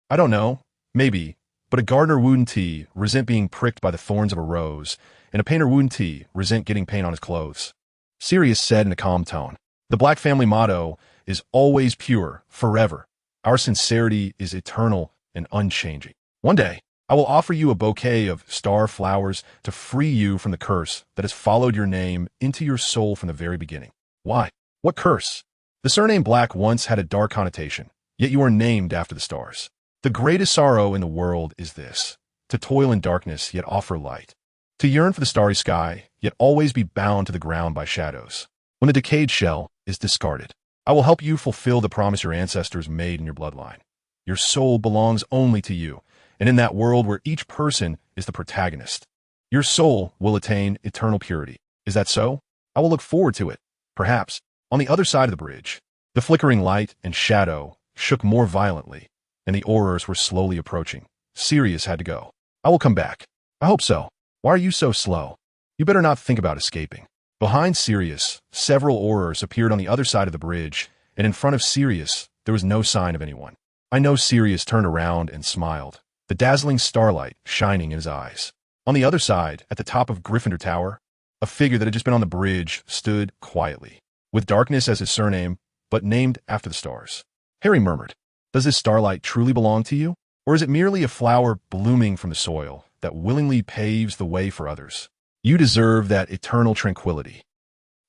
"I don't know. Maybe. But a gardener wouldn't resent being pricked by the thorns of a rose, and a painter wouldn't resent getting paint on his clothes." Sirius said in a calm tone. "The Black family motto is always pure, forever. Our sincerity is eternal and unchanging. One day, I will offer you a bouquet of star flowers to free you from the curse that has followed your name into your soul from the very beginning." "Why? What curse?" "The surname Black once had a dark connotation, yet you are named after the stars. The greatest sorrow in the world is this: to toil in darkness, yet offer light. To yearn for the starry sky, yet always be bound to the ground by shadows. When the decayed shell is discarded, I will help you fulfill the promise your ancestors made in your bloodline. Your soul belongs only to you, and in that world where each person is the protagonist, your soul will attain eternal purity. Is that so? I will look forward to it. Perhaps." On the other side of the bridge, the flickering light and shadow shook more violently, and the Aurors were slowly approaching. Sirius had to go. "I will come back." "I hope so. Why are you so slow?" "You better not think about escaping." Behind Sirius, several Aurors appeared on the other side of the bridge, and in front of Sirius, there was no sign of anyone. "I know." Sirius turned around and smiled, the dazzling starlight shining in his eyes. On the other side, at the top of Gryffindor Tower, a figure that had just been on the bridge stood quietly, with darkness as his surname, but named after the stars. Harry murmured, "Does this starlight truly belong to you? Or is it merely a flower blooming from the soil that willingly paves the way for others? You deserve that eternal tranquility."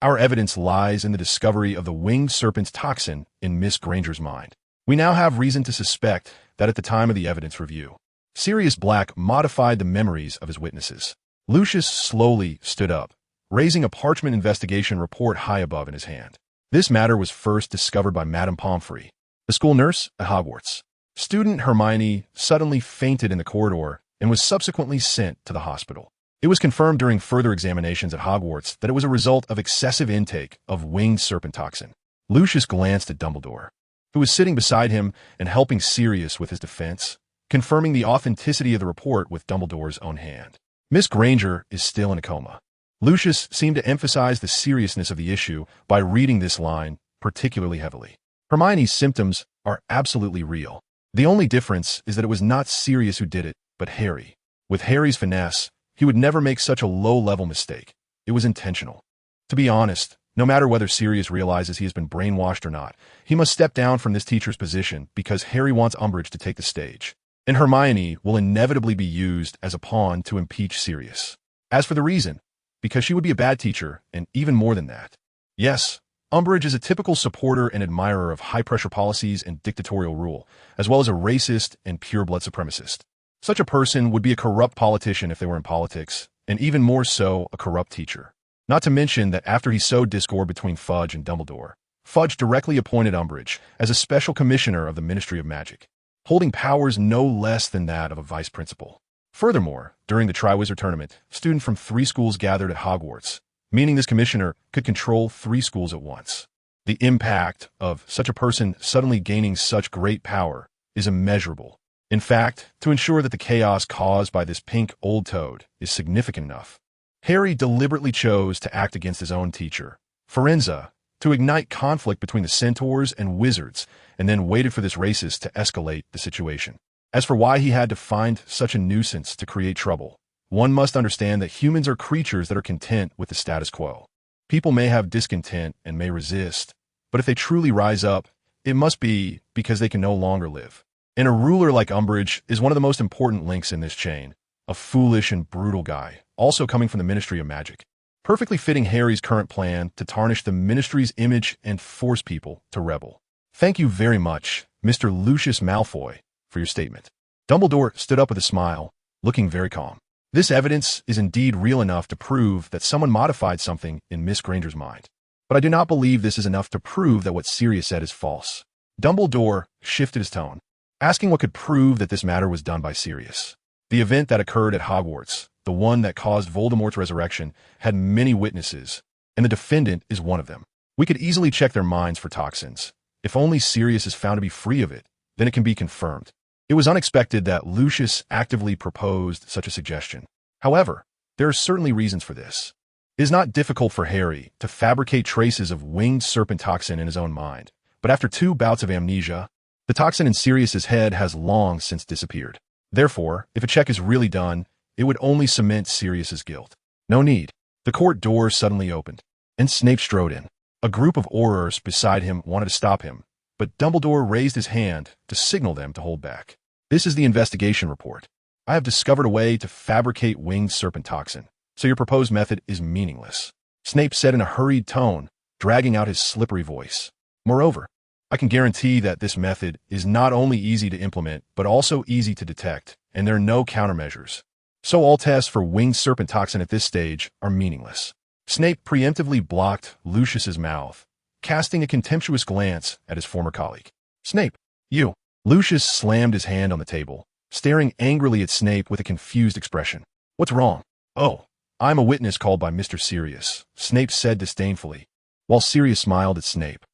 Our evidence lies in the discovery of the winged serpent's toxin in Miss Granger's mind. We now have reason to suspect that at the time of the evidence review, Sirius Black modified the memories of his witnesses. Lucius slowly stood up, raising a parchment investigation report high above in his hand. This matter was first discovered by Madame Pomfrey, the school nurse at Hogwarts. Student Hermione suddenly fainted in the corridor and was subsequently sent to the hospital. It was confirmed during further examinations at Hogwarts that it was a result of excessive intake of winged serpent toxin. Lucius glanced at Dumbledore, who was sitting beside him and helping Sirius with his defense, confirming the authenticity of the report with Dumbledore's own hand. Miss Granger is still in a coma. Lucius seemed to emphasize the seriousness of the issue by reading this line particularly heavily. Hermione's symptoms are absolutely real. The only difference is that it was not Sirius who did it, but Harry. With Harry's finesse, he would never make such a low-level mistake. It was intentional. To be honest, no matter whether Sirius realizes he has been brainwashed or not, he must step down from this teacher's position because Harry wants Umbridge to take the stage. And Hermione will inevitably be used as a pawn to impeach Sirius. As for the reason, because she would be a bad teacher, and even more than that. Yes, Umbridge is a typical supporter and admirer of high-pressure policies and dictatorial rule, as well as a racist and pure-blood supremacist. Such a person would be a corrupt politician if they were in politics, and even more so, a corrupt teacher. Not to mention that after he sowed discord between Fudge and Dumbledore, Fudge directly appointed Umbridge as a special commissioner of the Ministry of Magic, holding powers no less than that of a vice principal. Furthermore, during the Triwizard Tournament, students from 3 schools gathered at Hogwarts, meaning this commissioner could control 3 schools at once. The impact of such a person suddenly gaining such great power is immeasurable. In fact, to ensure that the chaos caused by this pink old toad is significant enough, Harry deliberately chose to act against his own teacher, Firenze, to ignite conflict between the centaurs and wizards, and then waited for this racist to escalate the situation. As for why he had to find such a nuisance to create trouble, one must understand that humans are creatures that are content with the status quo. People may have discontent and may resist, but if they truly rise up, it must be because they can no longer live. And a ruler like Umbridge is one of the most important links in this chain, a foolish and brutal guy, also coming from the Ministry of Magic, perfectly fitting Harry's current plan to tarnish the Ministry's image and force people to rebel. Thank you very much, Mr. Lucius Malfoy, for your statement. Dumbledore stood up with a smile, looking very calm. This evidence is indeed real enough to prove that someone modified something in Miss Granger's mind. But I do not believe this is enough to prove that what Sirius said is false. Dumbledore shifted his tone, asking what could prove that this matter was done by Sirius. The event that occurred at Hogwarts, the one that caused Voldemort's resurrection, had many witnesses, and the defendant is one of them. We could easily check their minds for toxins. If only Sirius is found to be free of it, then it can be confirmed. It was unexpected that Lucius actively proposed such a suggestion. However, there are certainly reasons for this. It is not difficult for Harry to fabricate traces of winged serpent toxin in his own mind, but after 2 bouts of amnesia, the toxin in Sirius's head has long since disappeared. Therefore, if a check is really done, it would only cement Sirius's guilt. No need. The court door suddenly opened, and Snape strode in. A group of Aurors beside him wanted to stop him, but Dumbledore raised his hand to signal them to hold back. This is the investigation report. I have discovered a way to fabricate winged serpent toxin, so your proposed method is meaningless, Snape said in a hurried tone, dragging out his slippery voice. Moreover, I can guarantee that this method is not only easy to implement, but also easy to detect, and there are no countermeasures. So all tests for winged serpent toxin at this stage are meaningless. Snape preemptively blocked Lucius's mouth, casting a contemptuous glance at his former colleague. Snape, you. Lucius slammed his hand on the table, staring angrily at Snape with a confused expression. What's wrong? Oh, I'm a witness called by Mr. Sirius, Snape said disdainfully, while Sirius smiled at Snape.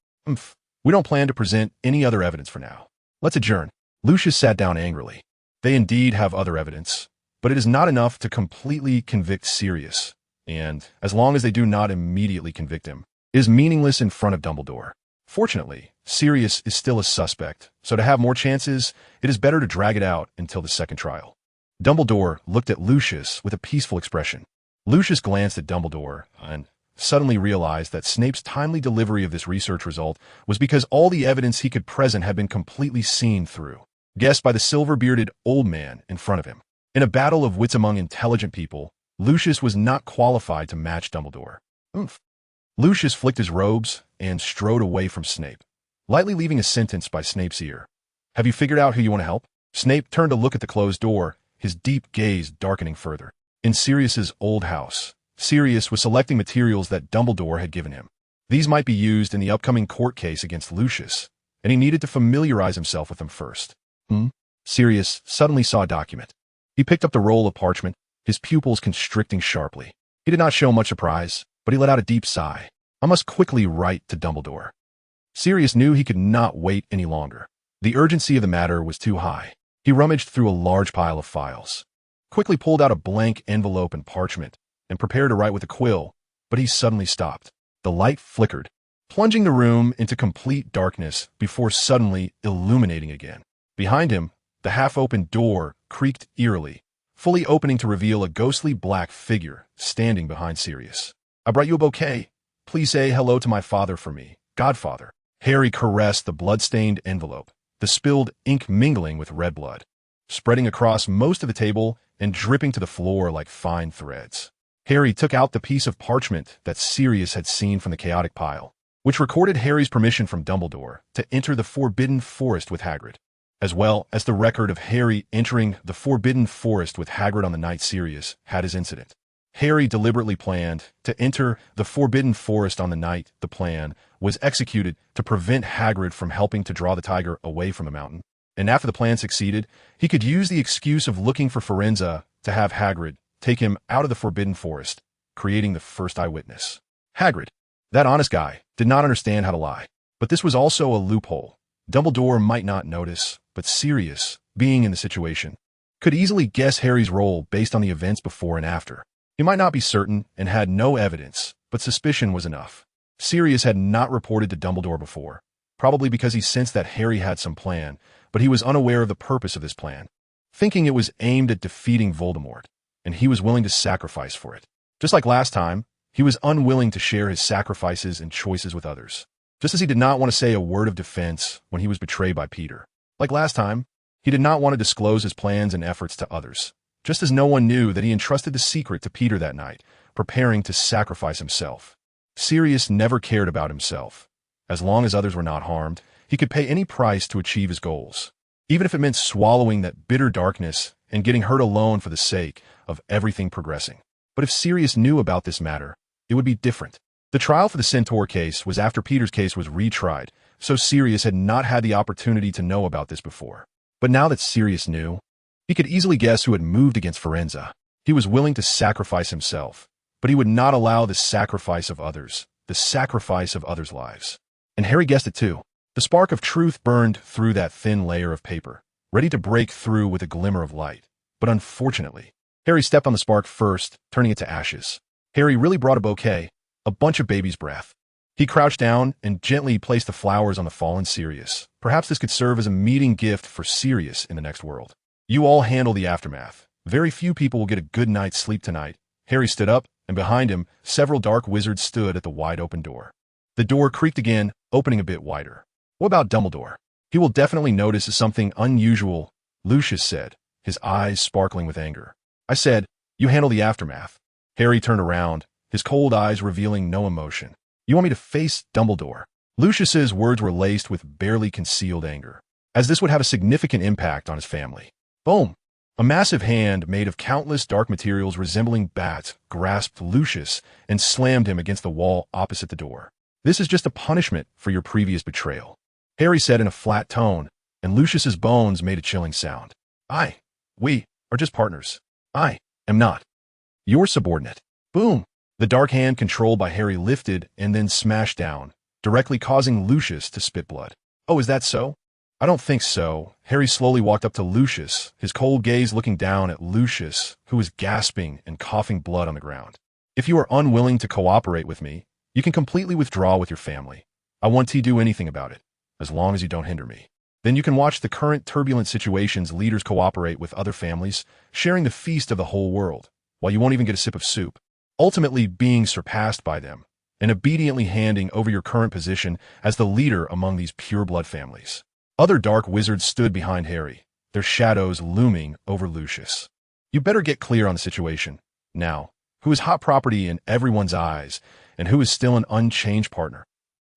We don't plan to present any other evidence for now. Let's adjourn. Lucius sat down angrily. They indeed have other evidence, but it is not enough to completely convict Sirius, and as long as they do not immediately convict him, it is meaningless in front of Dumbledore. Fortunately, Sirius is still a suspect, so to have more chances, it is better to drag it out until the second trial. Dumbledore looked at Lucius with a peaceful expression. Lucius glanced at Dumbledore and suddenly realized that Snape's timely delivery of this research result was because all the evidence he could present had been completely seen through, guessed by the silver-bearded old man in front of him. In a battle of wits among intelligent people, Lucius was not qualified to match Dumbledore. Lucius flicked his robes and strode away from Snape, lightly leaving a sentence by Snape's ear. Have you figured out who you want to help? Snape turned to look at the closed door, his deep gaze darkening further. In Sirius's old house, Sirius was selecting materials that Dumbledore had given him. These might be used in the upcoming court case against Lucius, and he needed to familiarize himself with them first. Sirius suddenly saw a document. He picked up the roll of parchment, his pupils constricting sharply. He did not show much surprise, but he let out a deep sigh. I must quickly write to Dumbledore. Sirius knew he could not wait any longer. The urgency of the matter was too high. He rummaged through a large pile of files, quickly pulled out a blank envelope and parchment, and prepared to write with a quill, but he suddenly stopped. The light flickered, plunging the room into complete darkness before suddenly illuminating again. Behind him, the half-open door creaked eerily, fully opening to reveal a ghostly black figure standing behind Sirius. I brought you a bouquet. Please say hello to my father for me, Godfather. Harry caressed the blood-stained envelope, the spilled ink mingling with red blood, spreading across most of the table and dripping to the floor like fine threads. Harry took out the piece of parchment that Sirius had seen from the chaotic pile, which recorded Harry's permission from Dumbledore to enter the Forbidden Forest with Hagrid, as well as the record of Harry entering the Forbidden Forest with Hagrid on the night Sirius had his incident. Harry deliberately planned to enter the Forbidden Forest on the night the plan was executed to prevent Hagrid from helping to draw the tiger away from the mountain. And after the plan succeeded, he could use the excuse of looking for Firenze to have Hagrid take him out of the Forbidden Forest, creating the first eyewitness. Hagrid, that honest guy, did not understand how to lie. But this was also a loophole. Dumbledore might not notice, but Sirius, being in the situation, could easily guess Harry's role based on the events before and after. He might not be certain and had no evidence, but suspicion was enough. Sirius had not reported to Dumbledore before, probably because he sensed that Harry had some plan, but he was unaware of the purpose of this plan, thinking it was aimed at defeating Voldemort, and he was willing to sacrifice for it. Just like last time, he was unwilling to share his sacrifices and choices with others, just as he did not want to say a word of defense when he was betrayed by Peter. Like last time, he did not want to disclose his plans and efforts to others, just as no one knew that he entrusted the secret to Peter that night, preparing to sacrifice himself. Sirius never cared about himself. As long as others were not harmed, he could pay any price to achieve his goals, even if it meant swallowing that bitter darkness and getting hurt alone for the sake of everything progressing. But if Sirius knew about this matter, it would be different. The trial for the Centaur case was after Peter's case was retried, so Sirius had not had the opportunity to know about this before. But now that Sirius knew, he could easily guess who had moved against Firenze. He was willing to sacrifice himself, but he would not allow the sacrifice of others lives. And Harry guessed it too. The spark of truth burned through that thin layer of paper, ready to break through with a glimmer of light. But unfortunately, Harry stepped on the spark first, turning it to ashes. Harry really brought a bouquet, a bunch of baby's breath. He crouched down and gently placed the flowers on the fallen Sirius. Perhaps this could serve as a meeting gift for Sirius in the next world. You all handle the aftermath. Very few people will get a good night's sleep tonight. Harry stood up, and behind him, several dark wizards stood at the wide-open door. The door creaked again, opening a bit wider. What about Dumbledore? He will definitely notice something unusual, Lucius said, his eyes sparkling with anger. I said, you handle the aftermath. Harry turned around, his cold eyes revealing no emotion. You want me to face Dumbledore? Lucius's words were laced with barely concealed anger, as this would have a significant impact on his family. Boom! A massive hand made of countless dark materials resembling bats grasped Lucius and slammed him against the wall opposite the door. This is just a punishment for your previous betrayal, Harry said in a flat tone, and Lucius's bones made a chilling sound. We are just partners. I am not your subordinate. Boom! The dark hand controlled by Harry lifted and then smashed down, directly causing Lucius to spit blood. Oh, is that so? I don't think so. Harry slowly walked up to Lucius, his cold gaze looking down at Lucius, who was gasping and coughing blood on the ground. If you are unwilling to cooperate with me, you can completely withdraw with your family. I won't do anything about it, as long as you don't hinder me. Then you can watch the current turbulent situations leaders cooperate with other families, sharing the feast of the whole world, while you won't even get a sip of soup, ultimately being surpassed by them, and obediently handing over your current position as the leader among these pure-blood families. Other dark wizards stood behind Harry, their shadows looming over Lucius. You better get clear on the situation, now, who is hot property in everyone's eyes, and who is still an unchanged partner.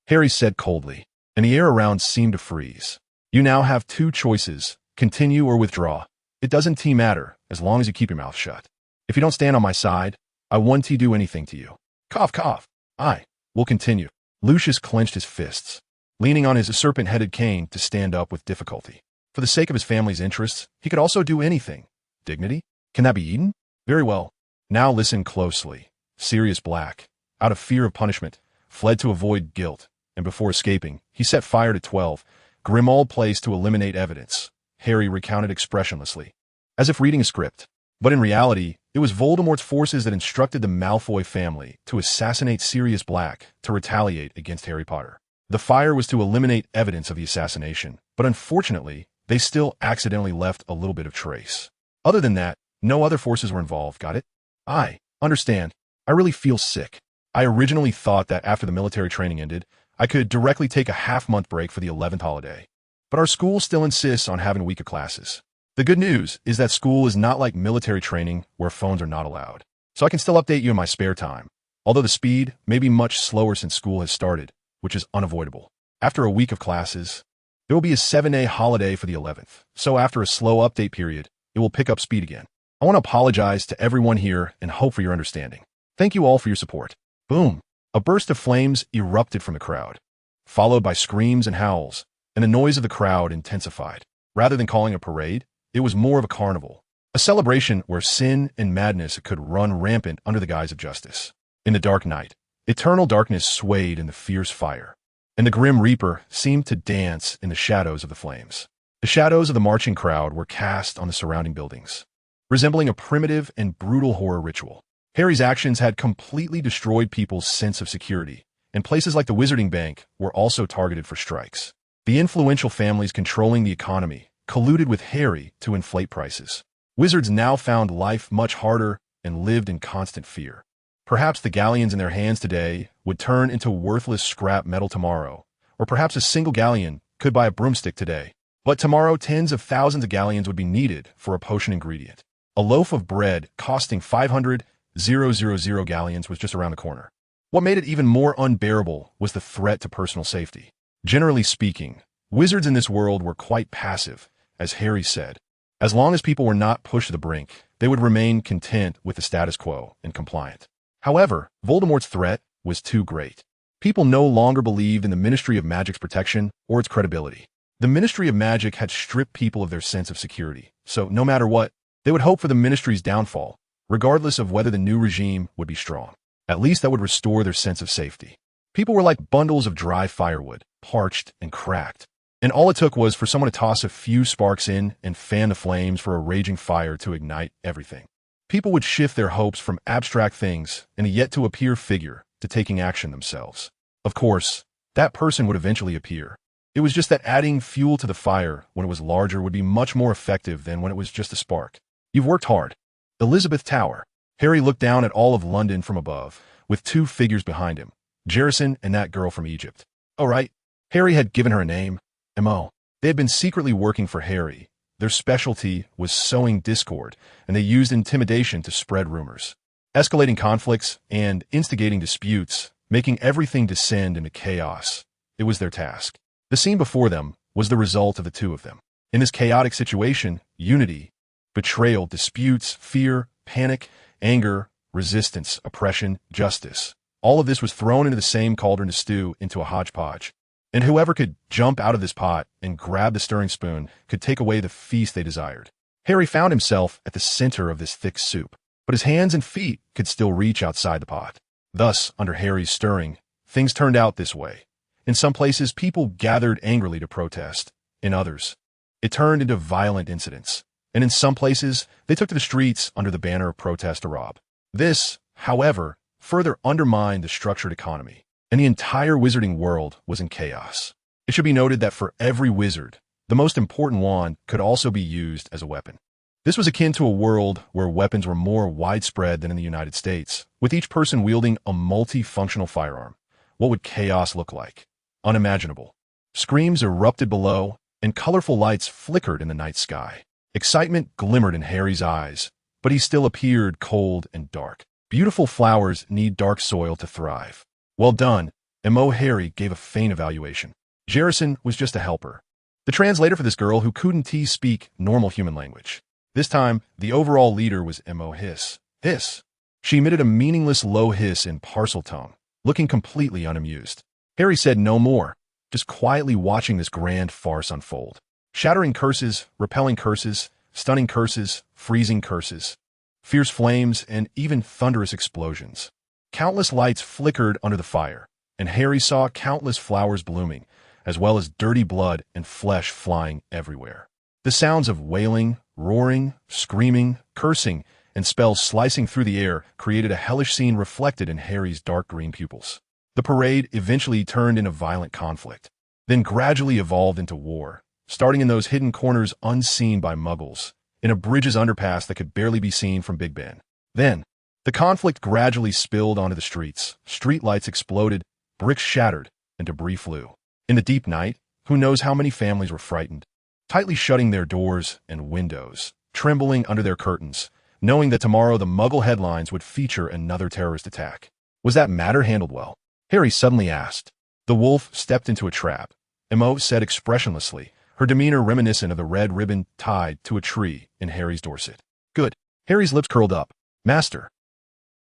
Harry said coldly, and the air around seemed to freeze. You now have two choices, Continue or withdraw. It doesn't matter, as long as you keep your mouth shut. If you don't stand on my side, I won't do anything to you. Cough, cough. I will continue. Lucius clenched his fists, leaning on his serpent-headed cane to stand up with difficulty. For the sake of his family's interests, he could also do anything. Dignity? Can that be eaten? Very well. Now listen closely. Sirius Black, out of fear of punishment, fled to avoid guilt, and before escaping, he set fire to 12 Grimmauld Place to eliminate evidence. Harry recounted expressionlessly, as if reading a script. But in reality, it was Voldemort's forces that instructed the Malfoy family to assassinate Sirius Black to retaliate against Harry Potter. The fire was to eliminate evidence of the assassination, but unfortunately, they still accidentally left a little bit of trace. Other than that, no other forces were involved, got it? I understand. I really feel sick. I originally thought that after the military training ended, I could directly take a half-month break for the 11th holiday. But our school still insists on having a week of classes. The good news is that school is not like military training where phones are not allowed. So I can still update you in my spare time, although the speed may be much slower since school has started, which is unavoidable. After a week of classes, there will be a 7-day holiday for the 11th, so after a slow update period, it will pick up speed again. I want to apologize to everyone here and hope for your understanding. Thank you all for your support. Boom! A burst of flames erupted from the crowd, followed by screams and howls, and the noise of the crowd intensified. Rather than calling a parade, it was more of a carnival, a celebration where sin and madness could run rampant under the guise of justice. In the dark night, eternal darkness swayed in the fierce fire, and the Grim Reaper seemed to dance in the shadows of the flames. The shadows of the marching crowd were cast on the surrounding buildings, resembling a primitive and brutal horror ritual. Harry's actions had completely destroyed people's sense of security, and places like the Wizarding Bank were also targeted for strikes. The influential families controlling the economy colluded with Harry to inflate prices. Wizards now found life much harder and lived in constant fear. Perhaps the galleons in their hands today would turn into worthless scrap metal tomorrow, or perhaps a single galleon could buy a broomstick today. But tomorrow, tens of thousands of galleons would be needed for a potion ingredient. A loaf of bread costing 500,000 galleons was just around the corner. What made it even more unbearable was the threat to personal safety. Generally speaking, wizards in this world were quite passive, as Harry said. As long as people were not pushed to the brink, they would remain content with the status quo and compliant. However, Voldemort's threat was too great. People no longer believed in the Ministry of Magic's protection or its credibility. The Ministry of Magic had stripped people of their sense of security, so no matter what, they would hope for the Ministry's downfall, regardless of whether the new regime would be strong. At least that would restore their sense of safety. People were like bundles of dry firewood, parched and cracked. And all it took was for someone to toss a few sparks in and fan the flames for a raging fire to ignite everything. People would shift their hopes from abstract things and a yet-to-appear figure to taking action themselves. Of course, that person would eventually appear. It was just that adding fuel to the fire when it was larger would be much more effective than when it was just a spark. You've worked hard. Elizabeth Tower. Harry looked down at all of London from above, with two figures behind him, Jarrison and that girl from Egypt. Oh, right. Harry had given her a name. M.O. They had been secretly working for Harry. Their specialty was sowing discord, and they used intimidation to spread rumors, escalating conflicts and instigating disputes, making everything descend into chaos. It was their task. The scene before them was the result of the two of them. In this chaotic situation, unity, betrayal, disputes, fear, panic, anger, resistance, oppression, justice. All of this was thrown into the same cauldron to stew into a hodgepodge. And whoever could jump out of this pot and grab the stirring spoon could take away the feast they desired. Harry found himself at the center of this thick soup, but his hands and feet could still reach outside the pot. Thus, under Harry's stirring, things turned out this way. In some places, people gathered angrily to protest. In others, it turned into violent incidents. And in some places, they took to the streets under the banner of protest to rob. This, however, further undermined the structured economy, and the entire wizarding world was in chaos. It should be noted that for every wizard, the most important wand could also be used as a weapon. This was akin to a world where weapons were more widespread than in the United States, with each person wielding a multifunctional firearm. What would chaos look like? Unimaginable. Screams erupted below, and colorful lights flickered in the night sky. Excitement glimmered in Harry's eyes, but he still appeared cold and dark. Beautiful flowers need dark soil to thrive. Well done, M.O. Harry gave a faint evaluation. Jarrison was just a helper. the translator for this girl who couldn't speak normal human language. This time, the overall leader was Mo Hiss. Hiss. She emitted a meaningless low hiss in parcel tongue, looking completely unamused. Harry said no more, just quietly watching this grand farce unfold. Shattering curses, repelling curses, stunning curses, freezing curses, fierce flames, and even thunderous explosions. Countless lights flickered under the fire, and Harry saw countless flowers blooming, as well as dirty blood and flesh flying everywhere. The sounds of wailing, roaring, screaming, cursing, and spells slicing through the air created a hellish scene reflected in Harry's dark green pupils. The parade eventually turned into violent conflict, then gradually evolved into war, starting in those hidden corners unseen by muggles, in a bridge's underpass that could barely be seen from Big Ben. Then, the conflict gradually spilled onto the streets, streetlights exploded, bricks shattered, and debris flew. In the deep night, who knows how many families were frightened, tightly shutting their doors and windows, trembling under their curtains, knowing that tomorrow the Muggle headlines would feature another terrorist attack. Was that matter handled well? Harry suddenly asked. The wolf stepped into a trap, Mo said expressionlessly, her demeanor reminiscent of the red ribbon tied to a tree in Harry's Dorset. Good. Harry's lips curled up. Master.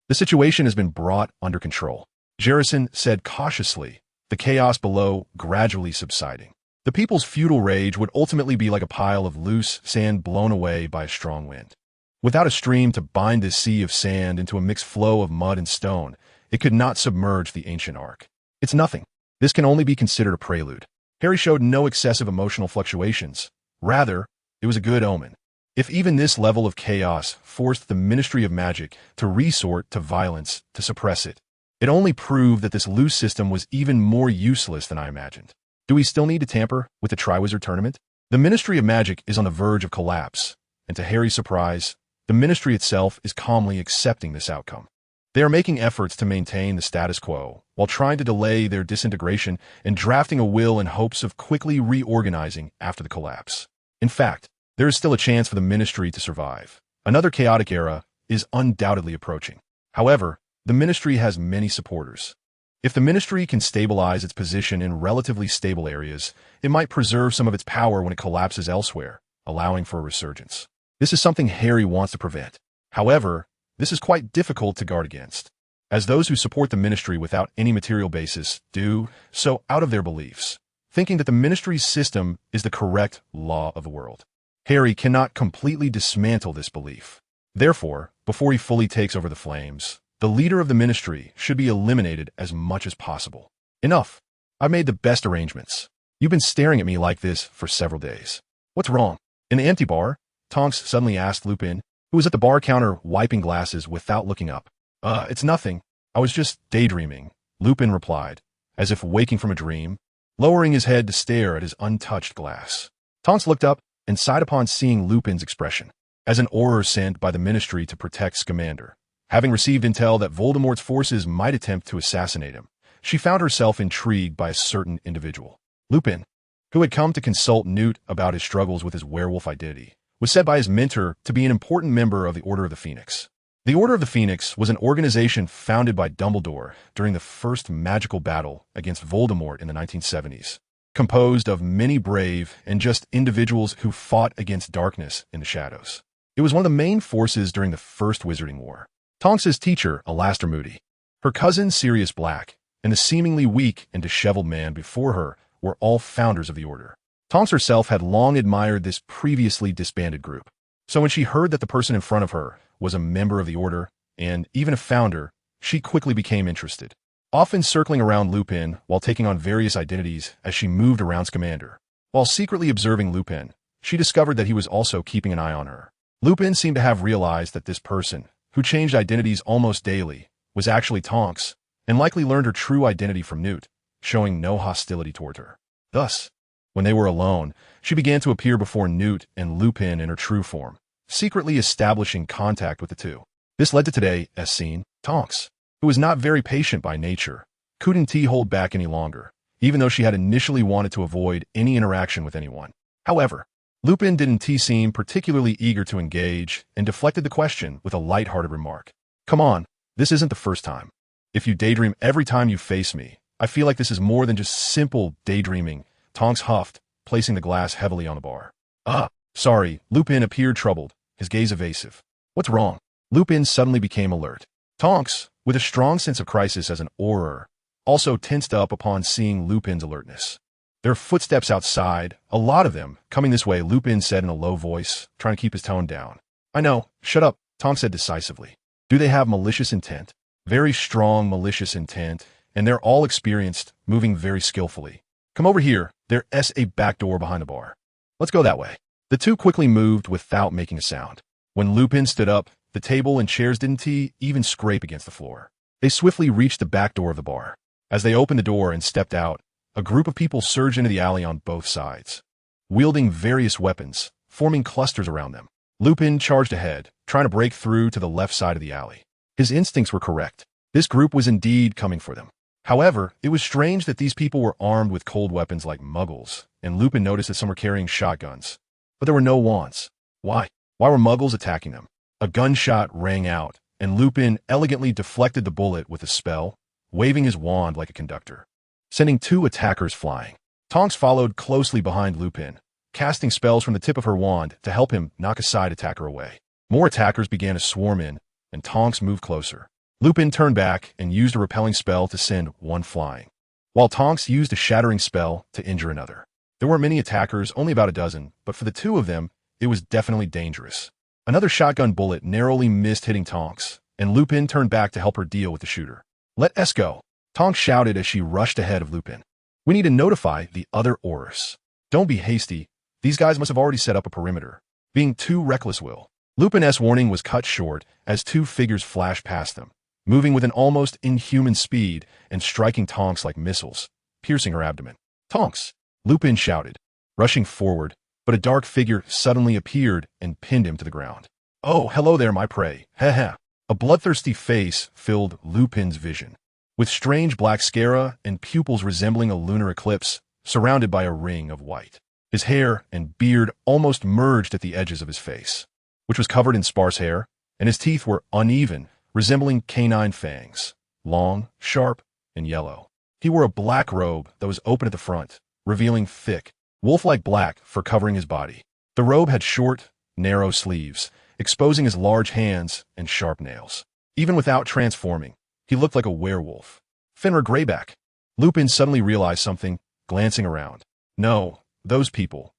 The situation has been brought under control, Jarrison said cautiously, the chaos below gradually subsiding. The people's futile rage would ultimately be like a pile of loose sand blown away by a strong wind. Without a stream to bind this sea of sand into a mixed flow of mud and stone, it could not submerge the ancient ark. It's nothing. This can only be considered a prelude. Harry showed no excessive emotional fluctuations. Rather, it was a good omen. If even this level of chaos forced the Ministry of Magic to resort to violence to suppress it, it only proved that this loose system was even more useless than I imagined. Do we still need to tamper with the Triwizard Tournament? The Ministry of Magic is on the verge of collapse, and to Harry's surprise, the Ministry itself is calmly accepting this outcome. They are making efforts to maintain the status quo, while trying to delay their disintegration and drafting a will in hopes of quickly reorganizing after the collapse. In fact, there is still a chance for the Ministry to survive. Another chaotic era is undoubtedly approaching. However, the Ministry has many supporters. If the Ministry can stabilize its position in relatively stable areas, it might preserve some of its power when it collapses elsewhere, allowing for a resurgence. This is something Harry wants to prevent. However, this is quite difficult to guard against, as those who support the Ministry without any material basis do so out of their beliefs, thinking that the Ministry's system is the correct law of the world. Harry cannot completely dismantle this belief. Therefore, before he fully takes over the flames, the leader of the Ministry should be eliminated as much as possible. Enough. I've made the best arrangements. You've been staring at me like this for several days. What's wrong? In the empty bar? Tonks suddenly asked Lupin, who was at the bar counter wiping glasses without looking up. It's nothing. I was just daydreaming, Lupin replied, as if waking from a dream, lowering his head to stare at his untouched glass. Tonks looked up and sighed upon seeing Lupin's expression, as an order sent by the Ministry to protect Scamander. Having received intel that Voldemort's forces might attempt to assassinate him, she found herself intrigued by a certain individual. Lupin, who had come to consult Newt about his struggles with his werewolf identity, was said by his mentor to be an important member of the Order of the Phoenix. The Order of the Phoenix was an organization founded by Dumbledore during the first magical battle against Voldemort in the 1970s, composed of many brave and just individuals who fought against darkness in the shadows. It was one of the main forces during the First Wizarding War. Tonks's teacher, Alastor Moody, her cousin Sirius Black, and the seemingly weak and disheveled man before her were all founders of the Order. Tonks herself had long admired this previously disbanded group, so when she heard that the person in front of her was a member of the Order, and even a founder, she quickly became interested, often circling around Lupin while taking on various identities as she moved around Scamander. While secretly observing Lupin, she discovered that he was also keeping an eye on her. Lupin seemed to have realized that this person, who changed identities almost daily, was actually Tonks, and likely learned her true identity from Newt, showing no hostility toward her. Thus, when they were alone, she began to appear before Newt and Lupin in her true form, secretly establishing contact with the two. This led to today, as seen, Tonks, who was not very patient by nature, couldn't hold back any longer, even though she had initially wanted to avoid any interaction with anyone. However, Lupin didn't seem particularly eager to engage and deflected the question with a light-hearted remark. Come on, this isn't the first time. If you daydream every time you face me, I feel like this is more than just simple daydreaming, Tonks huffed, placing the glass heavily on the bar. Ah, sorry. Lupin appeared troubled, his gaze evasive. What's wrong? Lupin suddenly became alert. Tonks, with a strong sense of crisis as an auror, also tensed up upon seeing Lupin's alertness. There are footsteps outside, a lot of them, coming this way, Lupin said in a low voice, trying to keep his tone down. I know, shut up, Tonks said decisively. Do they have malicious intent? Very strong malicious intent, and they're all experienced, moving very skillfully. Come over here, there's a back door behind the bar. Let's go that way. The two quickly moved without making a sound. When Lupin stood up, the table and chairs didn't even scrape against the floor. They swiftly reached the back door of the bar. As they opened the door and stepped out, a group of people surged into the alley on both sides, wielding various weapons, forming clusters around them. Lupin charged ahead, trying to break through to the left side of the alley. His instincts were correct. This group was indeed coming for them. However, it was strange that these people were armed with cold weapons like muggles, and Lupin noticed that some were carrying shotguns. But there were no wands. Why? Why were muggles attacking them? A gunshot rang out, and Lupin elegantly deflected the bullet with a spell, waving his wand like a conductor, sending two attackers flying. Tonks followed closely behind Lupin, casting spells from the tip of her wand to help him knock a side attacker away. More attackers began to swarm in, and Tonks moved closer. Lupin turned back and used a repelling spell to send one flying, while Tonks used a shattering spell to injure another. There weren't many attackers, only about a dozen, but for the two of them, it was definitely dangerous. Another shotgun bullet narrowly missed hitting Tonks, and Lupin turned back to help her deal with the shooter. Let us go, Tonks shouted as she rushed ahead of Lupin. We need to notify the other Aurors. Don't be hasty. These guys must have already set up a perimeter. Being too reckless will. Lupin's warning was cut short as two figures flashed past them, moving with an almost inhuman speed and striking Tonks like missiles, piercing her abdomen. Tonks! Lupin shouted, rushing forward, but a dark figure suddenly appeared and pinned him to the ground. Oh, hello there, my prey. Heh. A bloodthirsty face filled Lupin's vision, with strange black sclera and pupils resembling a lunar eclipse, surrounded by a ring of white. His hair and beard almost merged at the edges of his face, which was covered in sparse hair, and his teeth were uneven, resembling canine fangs, long, sharp, and yellow. He wore a black robe that was open at the front, revealing thick, wolf-like black fur covering his body. The robe had short, narrow sleeves, exposing his large hands and sharp nails. Even without transforming, he looked like a werewolf. Fenrir Greyback. Lupin suddenly realized something, glancing around. No, those people.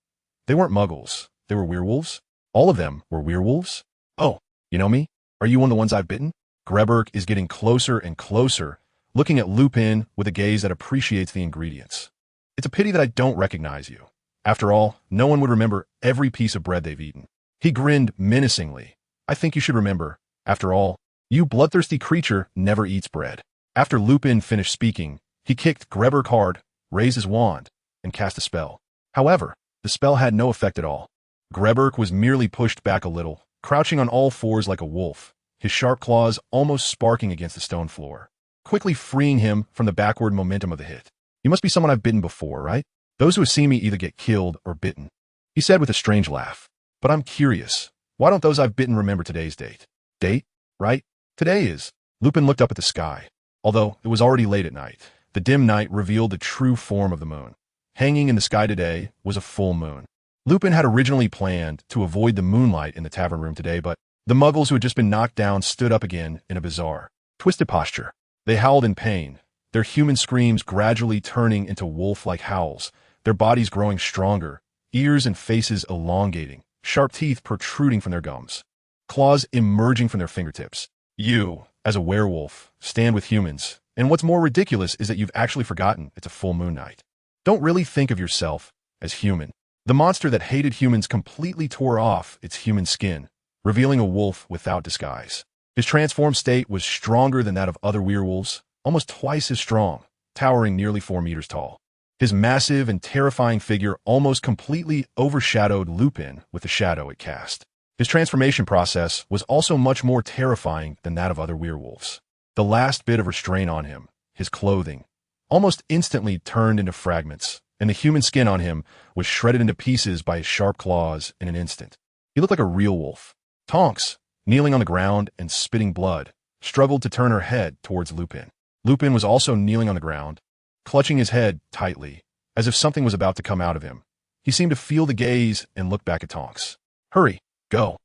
They weren't muggles. They were werewolves. All of them were werewolves. Oh, you know me? Are you one of the ones I've bitten? Greyback is getting closer and closer, looking at Lupin with a gaze that appreciates the ingredients. It's a pity that I don't recognize you. After all, no one would remember every piece of bread they've eaten. He grinned menacingly. I think you should remember. After all, you bloodthirsty creature never eats bread. After Lupin finished speaking, he kicked Greyback hard, raised his wand, and cast a spell. However, the spell had no effect at all. Greyback was merely pushed back a little, crouching on all fours like a wolf, his sharp claws almost sparking against the stone floor, quickly freeing him from the backward momentum of the hit. You must be someone I've bitten before, right? Those who have seen me either get killed or bitten, he said with a strange laugh. But I'm curious, why don't those I've bitten remember today's date? Date? Right? Today is. Lupin looked up at the sky. Although it was already late at night, the dim night revealed the true form of the moon. Hanging in the sky today was a full moon. Lupin had originally planned to avoid the moonlight in the tavern room today, but the muggles who had just been knocked down stood up again in a bizarre, twisted posture. They howled in pain, their human screams gradually turning into wolf-like howls, their bodies growing stronger, ears and faces elongating, sharp teeth protruding from their gums, claws emerging from their fingertips. You, as a werewolf, stand with humans, and what's more ridiculous is that you've actually forgotten it's a full moon night. Don't really think of yourself as human. The monster that hated humans completely tore off its human skin, revealing a wolf without disguise. His transformed state was stronger than that of other werewolves, almost twice as strong, towering nearly 4 meters tall. His massive and terrifying figure almost completely overshadowed Lupin with the shadow it cast. His transformation process was also much more terrifying than that of other werewolves. The last bit of restraint on him, his clothing, almost instantly turned into fragments, and the human skin on him was shredded into pieces by his sharp claws in an instant. He looked like a real wolf. Tonks, kneeling on the ground and spitting blood, struggled to turn her head towards Lupin. Lupin was also kneeling on the ground, clutching his head tightly, as if something was about to come out of him. He seemed to feel the gaze and looked back at Tonks. Hurry, go.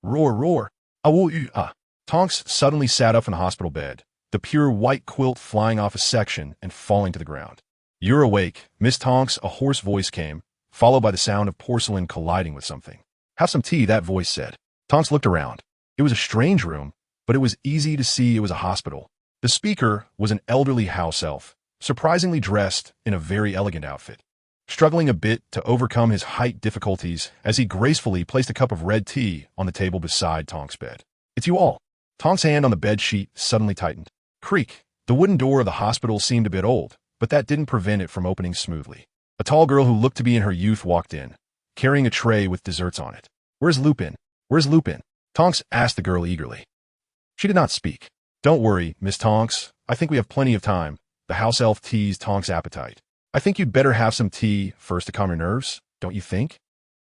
Roar, roar. I will you, Tonks suddenly sat up in the hospital bed, the pure white quilt flying off a section and falling to the ground. You're awake, Miss Tonks, a hoarse voice came, followed by the sound of porcelain colliding with something. Have some tea, that voice said. Tonks looked around. It was a strange room, but it was easy to see it was a hospital. The speaker was an elderly house elf, surprisingly dressed in a very elegant outfit. Struggling a bit to overcome his height difficulties as he gracefully placed a cup of red tea on the table beside Tonks' bed. It's you all. Tonks' hand on the bed sheet suddenly tightened. Creak. The wooden door of the hospital seemed a bit old, but that didn't prevent it from opening smoothly. A tall girl who looked to be in her youth walked in, carrying a tray with desserts on it. Where's Lupin? Where's Lupin? Tonks asked the girl eagerly. She did not speak. Don't worry, Miss Tonks. I think we have plenty of time. The house elf teased Tonks' appetite. I think you'd better have some tea first to calm your nerves, don't you think?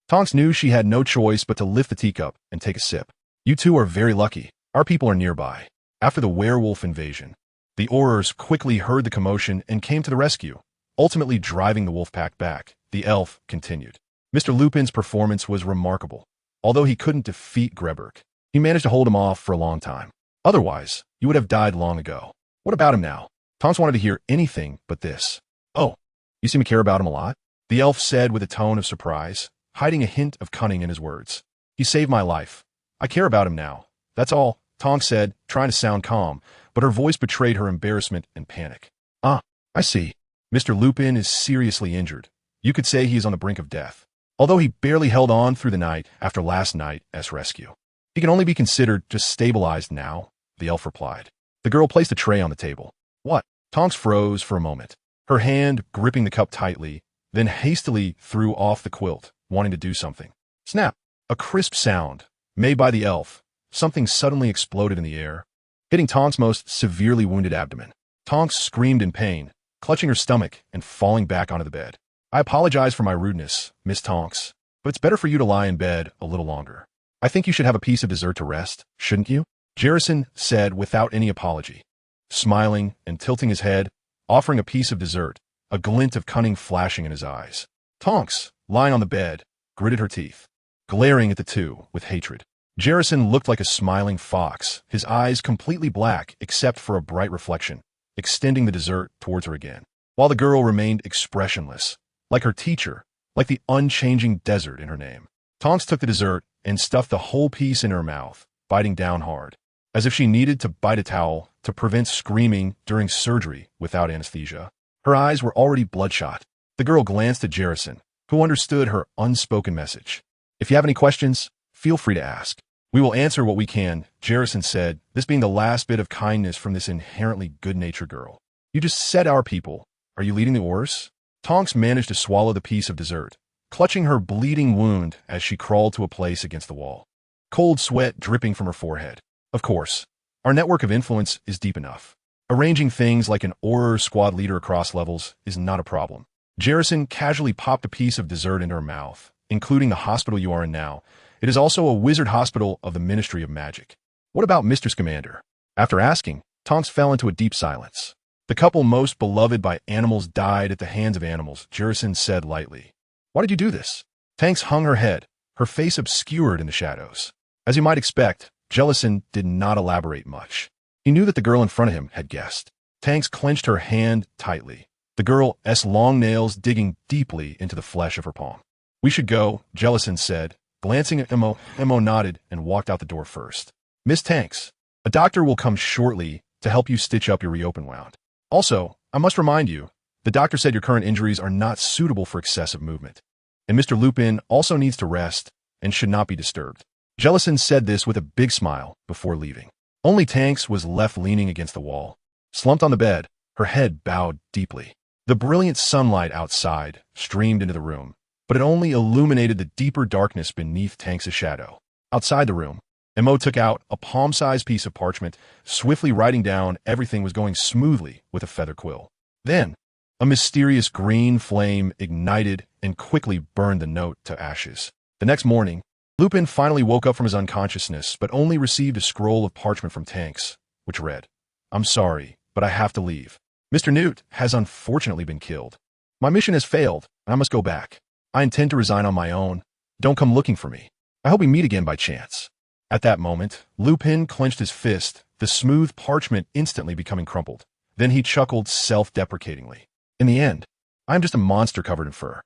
Tonks knew she had no choice but to lift the teacup and take a sip. You two are very lucky. Our people are nearby. After the werewolf invasion, the Aurors quickly heard the commotion and came to the rescue, ultimately driving the wolf pack back. The elf continued. Mr. Lupin's performance was remarkable. Although he couldn't defeat Greberk, he managed to hold him off for a long time. Otherwise, you would have died long ago. What about him now? Tonks wanted to hear anything but this. Oh, you seem to care about him a lot, the elf said with a tone of surprise, hiding a hint of cunning in his words. He saved my life. I care about him now. That's all, Tonks said, trying to sound calm, but her voice betrayed her embarrassment and panic. Ah, I see. Mr. Lupin is seriously injured. You could say he is on the brink of death. Although he barely held on through the night after last night's rescue. He can only be considered just stabilized now, the elf replied. The girl placed a tray on the table. What? Tonks froze for a moment, her hand gripping the cup tightly, then hastily threw off the quilt, wanting to do something. Snap! A crisp sound, made by the elf. Something suddenly exploded in the air, hitting Tonks' most severely wounded abdomen. Tonks screamed in pain, clutching her stomach and falling back onto the bed. I apologize for my rudeness, Miss Tonks, but it's better for you to lie in bed a little longer. I think you should have a piece of dessert to rest, shouldn't you? Jerison said without any apology, smiling and tilting his head, offering a piece of dessert, a glint of cunning flashing in his eyes. Tonks, lying on the bed, gritted her teeth, glaring at the two with hatred. Jerison looked like a smiling fox, his eyes completely black except for a bright reflection, extending the dessert towards her again, while the girl remained expressionless, like her teacher, like the unchanging desert in her name. Tonks took the dessert and stuffed the whole piece in her mouth, biting down hard, as if she needed to bite a towel to prevent screaming during surgery without anesthesia. Her eyes were already bloodshot. The girl glanced at Jerison, who understood her unspoken message. If you have any questions, feel free to ask. We will answer what we can, Jerison said, this being the last bit of kindness from this inherently good-natured girl. You just said our people. Are you leading the Aurors? Tonks managed to swallow the piece of dessert, clutching her bleeding wound as she crawled to a place against the wall, cold sweat dripping from her forehead. Of course, our network of influence is deep enough. Arranging things like an Auror squad leader across levels is not a problem. Jerison casually popped a piece of dessert into her mouth, including the hospital you are in now. It is also a wizard hospital of the Ministry of Magic. What about Mr. Scamander? After asking, Tonks fell into a deep silence. The couple most beloved by animals died at the hands of animals, Jerison said lightly. Why did you do this? Tonks hung her head, her face obscured in the shadows. As you might expect, Jellison did not elaborate much. He knew that the girl in front of him had guessed. Tonks clenched her hand tightly, the girl's long nails digging deeply into the flesh of her palm. We should go, Jellison said, glancing at Emo. Emo nodded and walked out the door first. Miss Tonks, a doctor will come shortly to help you stitch up your reopen wound. Also, I must remind you, the doctor said your current injuries are not suitable for excessive movement, and Mr. Lupin also needs to rest and should not be disturbed. Jellison said this with a big smile before leaving. Only Tonks was left leaning against the wall, slumped on the bed, her head bowed deeply. The brilliant sunlight outside streamed into the room, but it only illuminated the deeper darkness beneath Tonks' shadow. Outside the room, Emo took out a palm-sized piece of parchment, swiftly writing down everything was going smoothly with a feather quill. Then, a mysterious green flame ignited and quickly burned the note to ashes. The next morning, Lupin finally woke up from his unconsciousness, but only received a scroll of parchment from Tonks, which read, I'm sorry, but I have to leave. Mr. Newt has unfortunately been killed. My mission has failed, and I must go back. I intend to resign on my own. Don't come looking for me. I hope we meet again by chance." At that moment, Lupin clenched his fist, the smooth parchment instantly becoming crumpled. Then he chuckled self-deprecatingly. "In the end, I am just a monster covered in fur.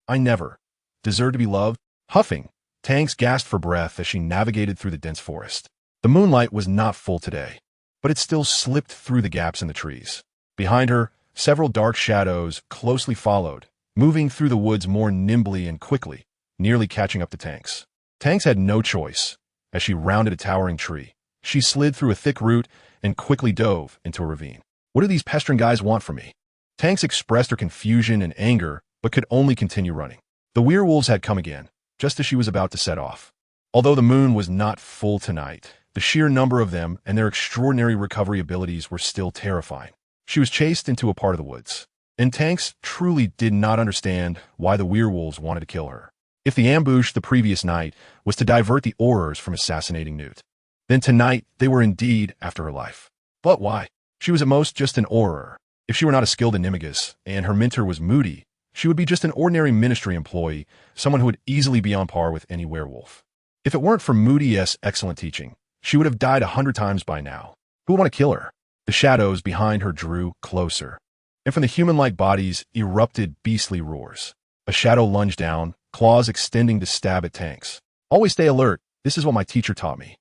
I never deserve to be loved." Huffing, Tanks gasped for breath as she navigated through the dense forest. The moonlight was not full today, but it still slipped through the gaps in the trees. Behind her, several dark shadows closely followed, moving through the woods more nimbly and quickly, nearly catching up to Tanks. Tanks had no choice. As she rounded a towering tree, she slid through a thick root and quickly dove into a ravine. "What do these pestering guys want from me?" Tanks expressed her confusion and anger, but could only continue running. The werewolves had come again, just as she was about to set off. Although the moon was not full tonight, the sheer number of them and their extraordinary recovery abilities were still terrifying. She was chased into a part of the woods, and Tanks truly did not understand why the werewolves wanted to kill her. If the ambush the previous night was to divert the Aurors from assassinating Newt, then tonight they were indeed after her life. But why? She was at most just an Auror. If she were not a skilled animagus, and her mentor was Moody, she would be just an ordinary ministry employee, someone who would easily be on par with any werewolf. If it weren't for Moody's excellent teaching, she would have died 100 times by now. Who would want to kill her? The shadows behind her drew closer, and from the human-like bodies erupted beastly roars. A shadow lunged down, claws extending to stab at Tanks. "Always stay alert. This is what my teacher taught me."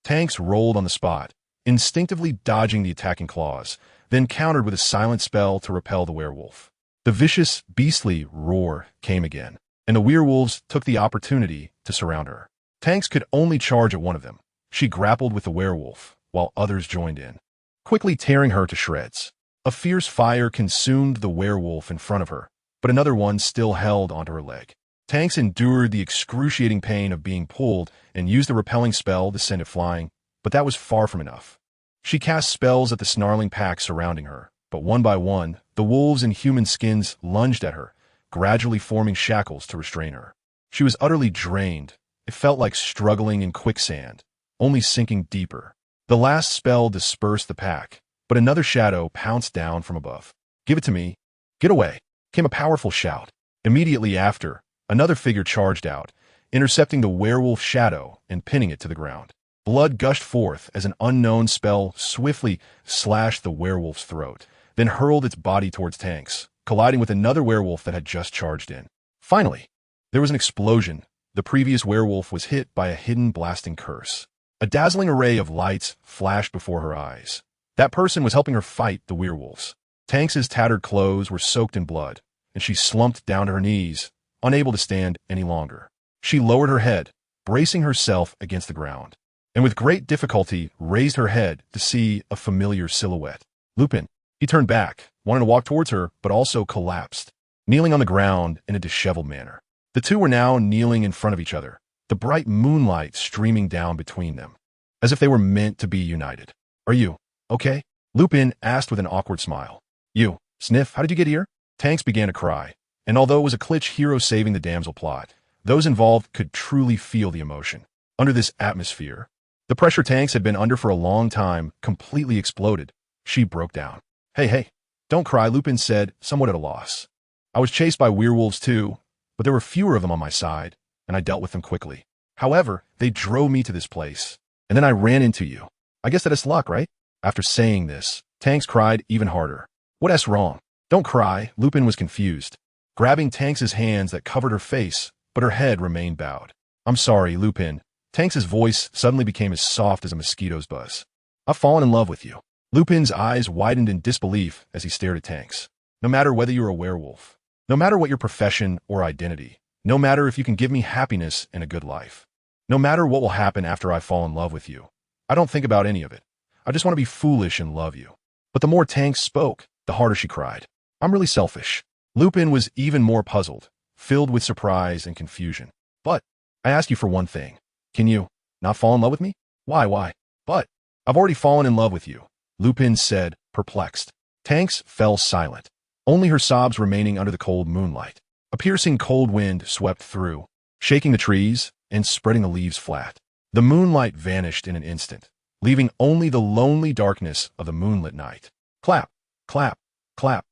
Tanks rolled on the spot, instinctively dodging the attacking claws, then countered with a silent spell to repel the werewolf. The vicious, beastly roar came again, and the werewolves took the opportunity to surround her. Tanks could only charge at one of them. She grappled with the werewolf, while others joined in, quickly tearing her to shreds. A fierce fire consumed the werewolf in front of her, but another one still held onto her leg. Tanks endured the excruciating pain of being pulled and used the repelling spell to send it flying, but that was far from enough. She cast spells at the snarling pack surrounding her, but one by one, the wolves in human skins lunged at her, gradually forming shackles to restrain her. She was utterly drained. It felt like struggling in quicksand, only sinking deeper. The last spell dispersed the pack, but another shadow pounced down from above. "Give it to me. Get away," came a powerful shout. Immediately after, another figure charged out, intercepting the werewolf shadow and pinning it to the ground. Blood gushed forth as an unknown spell swiftly slashed the werewolf's throat, then hurled its body towards Tanks, colliding with another werewolf that had just charged in. Finally, there was an explosion. The previous werewolf was hit by a hidden blasting curse. A dazzling array of lights flashed before her eyes. That person was helping her fight the werewolves. Tanks's tattered clothes were soaked in blood, and she slumped down to her knees, unable to stand any longer. She lowered her head, bracing herself against the ground, and with great difficulty raised her head to see a familiar silhouette. Lupin. He turned back, wanted to walk towards her, but also collapsed, kneeling on the ground in a disheveled manner. The two were now kneeling in front of each other, the bright moonlight streaming down between them, as if they were meant to be united. "Are you okay?" Lupin asked with an awkward smile. "You, Sniff, how did you get here?" Tanks began to cry, and although it was a Klitsch hero saving the damsel plot, those involved could truly feel the emotion. Under this atmosphere, the pressure Tanks had been under for a long time completely exploded. She broke down. Hey, don't cry," Lupin said, somewhat at a loss. "I was chased by werewolves too, but there were fewer of them on my side, and I dealt with them quickly. However, they drove me to this place, and then I ran into you. I guess that is luck, right?" After saying this, Tanks cried even harder. "What's wrong?" "Don't cry," Lupin was confused, grabbing Tanks's hands that covered her face, but her head remained bowed. "I'm sorry, Lupin." Tanks's voice suddenly became as soft as a mosquito's buzz. "I've fallen in love with you." Lupin's eyes widened in disbelief as he stared at Tanks. "No matter whether you're a werewolf, no matter what your profession or identity, no matter if you can give me happiness and a good life, no matter what will happen after I fall in love with you, I don't think about any of it. I just want to be foolish and love you." But the more Tanks spoke, the harder she cried. "I'm really selfish." Lupin was even more puzzled, filled with surprise and confusion. "But I ask you for one thing. Can you not fall in love with me?" Why? "But I've already fallen in love with you," Lupin said, perplexed. Tanks fell silent, only her sobs remaining under the cold moonlight. A piercing cold wind swept through, shaking the trees and spreading the leaves flat. The moonlight vanished in an instant, leaving only the lonely darkness of the moonlit night. Clap, clap, clap.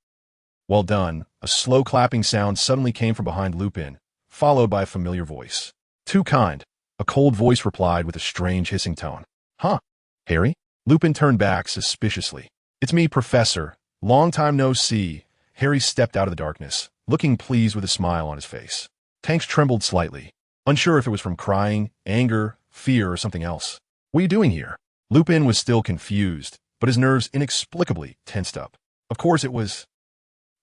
Well done. A slow clapping sound suddenly came from behind Lupin, followed by a familiar voice. Too kind. A cold voice replied with a strange hissing tone. Huh? Harry? Lupin turned back suspiciously. It's me, Professor. Long time no see. Harry stepped out of the darkness, looking pleased with a smile on his face. Tonks trembled slightly, unsure if it was from crying, anger, fear, or something else. What are you doing here? Lupin was still confused, but his nerves inexplicably tensed up. Of course it was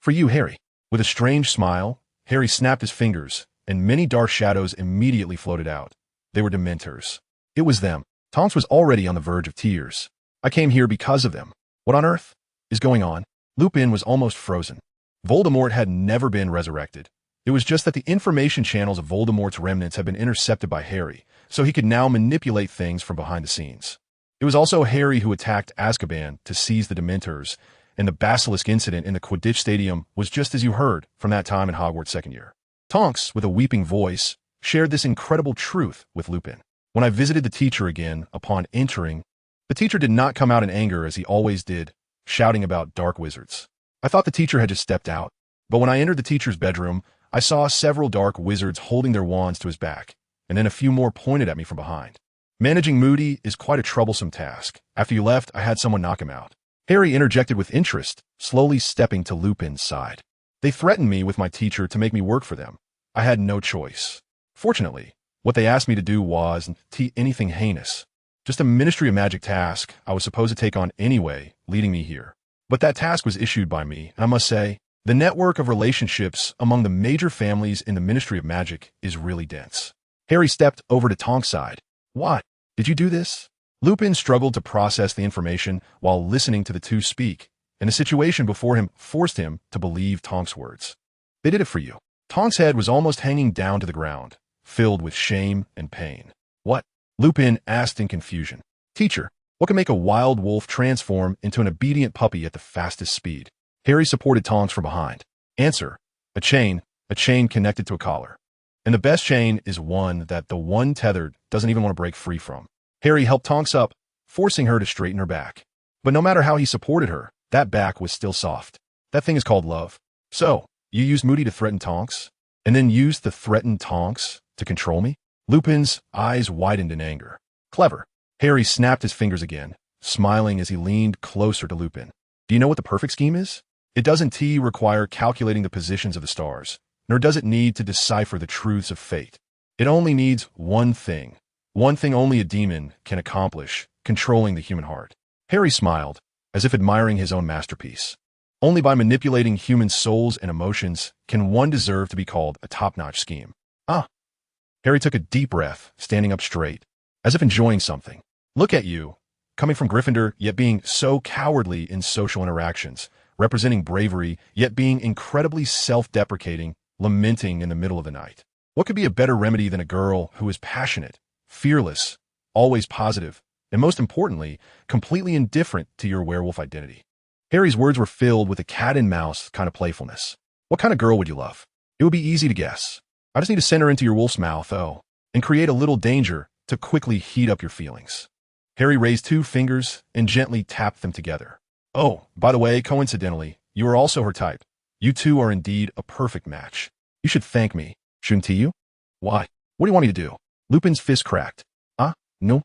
for you, Harry. With a strange smile, Harry snapped his fingers, and many dark shadows immediately floated out. They were Dementors. It was them. Tonks was already on the verge of tears. I came here because of them. What on earth is going on? Lupin was almost frozen. Voldemort had never been resurrected. It was just that the information channels of Voldemort's remnants had been intercepted by Harry, so he could now manipulate things from behind the scenes. It was also Harry who attacked Azkaban to seize the Dementors, and the Basilisk incident in the Quidditch Stadium was just as you heard from that time in Hogwarts second year. Tonks, with a weeping voice, shared this incredible truth with Lupin. When I visited the teacher again upon entering, the teacher did not come out in anger as he always did, shouting about dark wizards. I thought the teacher had just stepped out, but when I entered the teacher's bedroom, I saw several dark wizards holding their wands to his back, and then a few more pointed at me from behind. Managing Moody is quite a troublesome task. After you left, I had someone knock him out. Harry interjected with interest, slowly stepping to Lupin's side. They threatened me with my teacher to make me work for them. I had no choice. Fortunately, what they asked me to do wasn't anything heinous. Just a Ministry of Magic task I was supposed to take on anyway, leading me here. But that task was issued by me, and I must say, the network of relationships among the major families in the Ministry of Magic is really dense. Harry stepped over to Tonks' side. What? Did you do this? Lupin struggled to process the information while listening to the two speak, and the situation before him forced him to believe Tonks' words. They did it for you. Tonks' head was almost hanging down to the ground, filled with shame and pain. What? Lupin asked in confusion. Teacher, what can make a wild wolf transform into an obedient puppy at the fastest speed? Harry supported Tonks from behind. Answer. A chain connected to a collar. And the best chain is one that the one tethered doesn't even want to break free from. Harry helped Tonks up, forcing her to straighten her back. But no matter how he supported her, that back was still soft. That thing is called love. So, you used Moody to threaten Tonks, and then used the threatened Tonks to control me? Lupin's eyes widened in anger. Clever. Harry snapped his fingers again, smiling as he leaned closer to Lupin. Do you know what the perfect scheme is? It doesn't require calculating the positions of the stars, nor does it need to decipher the truths of fate. It only needs one thing only a demon can accomplish, controlling the human heart. Harry smiled, as if admiring his own masterpiece. Only by manipulating human souls and emotions can one deserve to be called a top-notch scheme. Ah. Harry took a deep breath, standing up straight, as if enjoying something. Look at you, coming from Gryffindor, yet being so cowardly in social interactions, representing bravery, yet being incredibly self-deprecating, lamenting in the middle of the night. What could be a better remedy than a girl who is passionate, fearless, always positive, and most importantly, completely indifferent to your werewolf identity? Harry's words were filled with a cat-and-mouse kind of playfulness. What kind of girl would you love? It would be easy to guess. I just need to send her into your wolf's mouth, and create a little danger to quickly heat up your feelings. Harry raised 2 fingers and gently tapped them together. Oh, by the way, coincidentally, you are also her type. You two are indeed a perfect match. You should thank me, shouldn't you? Why? What do you want me to do? Lupin's fist cracked. No.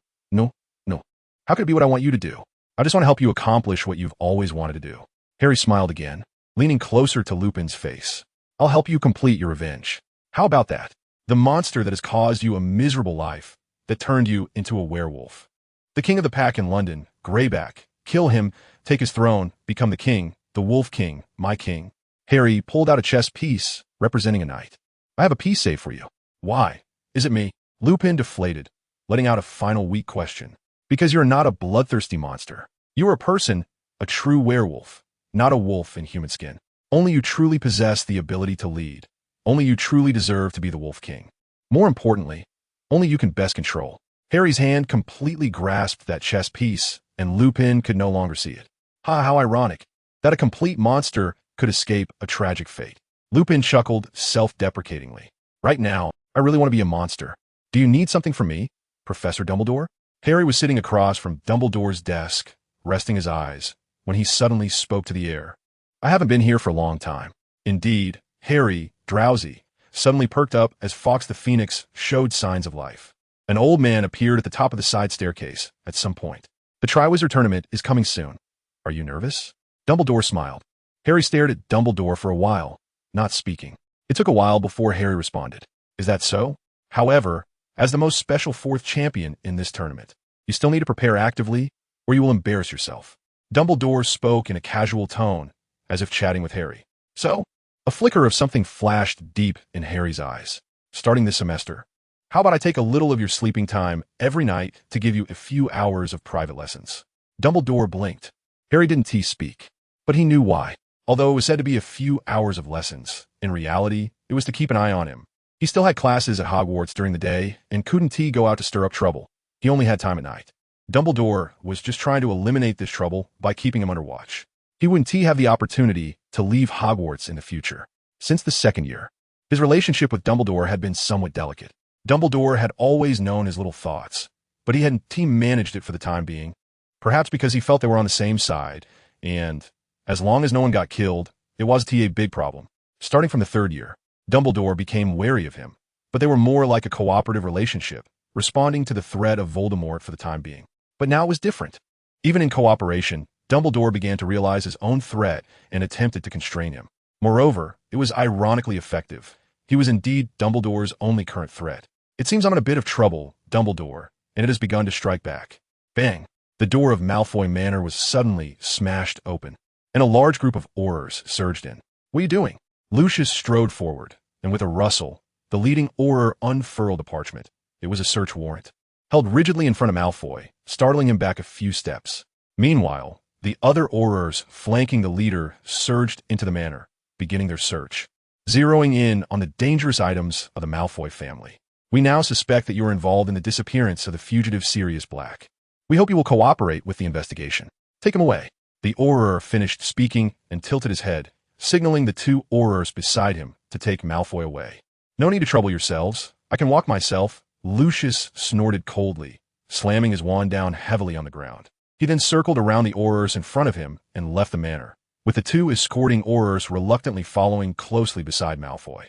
How could it be what I want you to do? I just want to help you accomplish what you've always wanted to do. Harry smiled again, leaning closer to Lupin's face. I'll help you complete your revenge. How about that? The monster that has caused you a miserable life, that turned you into a werewolf. The king of the pack in London, Greyback, kill him, take his throne, become the king, the Wolf King, my king. Harry pulled out a chess piece, representing a knight. I have a piece saved for you. Why? Is it me? Lupin deflated, letting out a final weak question. Because you're not a bloodthirsty monster. You are a person, a true werewolf, not a wolf in human skin. Only you truly possess the ability to lead. Only you truly deserve to be the Wolf King. More importantly, only you can best control. Harry's hand completely grasped that chess piece, and Lupin could no longer see it. How ironic, that a complete monster could escape a tragic fate. Lupin chuckled self-deprecatingly. Right now, I really want to be a monster. Do you need something from me, Professor Dumbledore? Harry was sitting across from Dumbledore's desk, resting his eyes, when he suddenly spoke to the air. I haven't been here for a long time. Indeed, Harry, drowsy, suddenly perked up as Fawkes the Phoenix showed signs of life. An old man appeared at the top of the side staircase at some point. The Triwizard Tournament is coming soon. Are you nervous? Dumbledore smiled. Harry stared at Dumbledore for a while, not speaking. It took a while before Harry responded. Is that so? However, as the most special fourth champion in this tournament, you still need to prepare actively, or you will embarrass yourself. Dumbledore spoke in a casual tone, as if chatting with Harry. So, a flicker of something flashed deep in Harry's eyes. Starting this semester, how about I take a little of your sleeping time every night to give you a few hours of private lessons? Dumbledore blinked. Harry didn't speak, but he knew why. Although it was said to be a few hours of lessons, in reality, it was to keep an eye on him. He still had classes at Hogwarts during the day and couldn't go out to stir up trouble. He only had time at night. Dumbledore was just trying to eliminate this trouble by keeping him under watch. He wouldn't have the opportunity to leave Hogwarts in the future. Since the second year, his relationship with Dumbledore had been somewhat delicate. Dumbledore had always known his little thoughts, but he hadn't managed it for the time being, perhaps because he felt they were on the same side, and as long as no one got killed, it wasn't a big problem. Starting from the third year, Dumbledore became wary of him, but they were more like a cooperative relationship, responding to the threat of Voldemort for the time being. But now it was different. Even in cooperation, Dumbledore began to realize his own threat and attempted to constrain him. Moreover, it was ironically effective. He was indeed Dumbledore's only current threat. It seems I'm in a bit of trouble, Dumbledore, and it has begun to strike back. Bang! The door of Malfoy Manor was suddenly smashed open, and a large group of Aurors surged in. What are you doing? Lucius strode forward, and with a rustle, the leading Auror unfurled a parchment. It was a search warrant, held rigidly in front of Malfoy, startling him back a few steps. Meanwhile, the other Aurors flanking the leader surged into the manor, beginning their search, zeroing in on the dangerous items of the Malfoy family. We now suspect that you are involved in the disappearance of the fugitive Sirius Black. We hope you will cooperate with the investigation. Take him away. The Auror finished speaking and tilted his head, signaling the two Aurors beside him to take Malfoy away. No need to trouble yourselves. I can walk myself. Lucius snorted coldly, slamming his wand down heavily on the ground. He then circled around the Aurors in front of him and left the manor, with the two escorting Aurors reluctantly following closely beside Malfoy.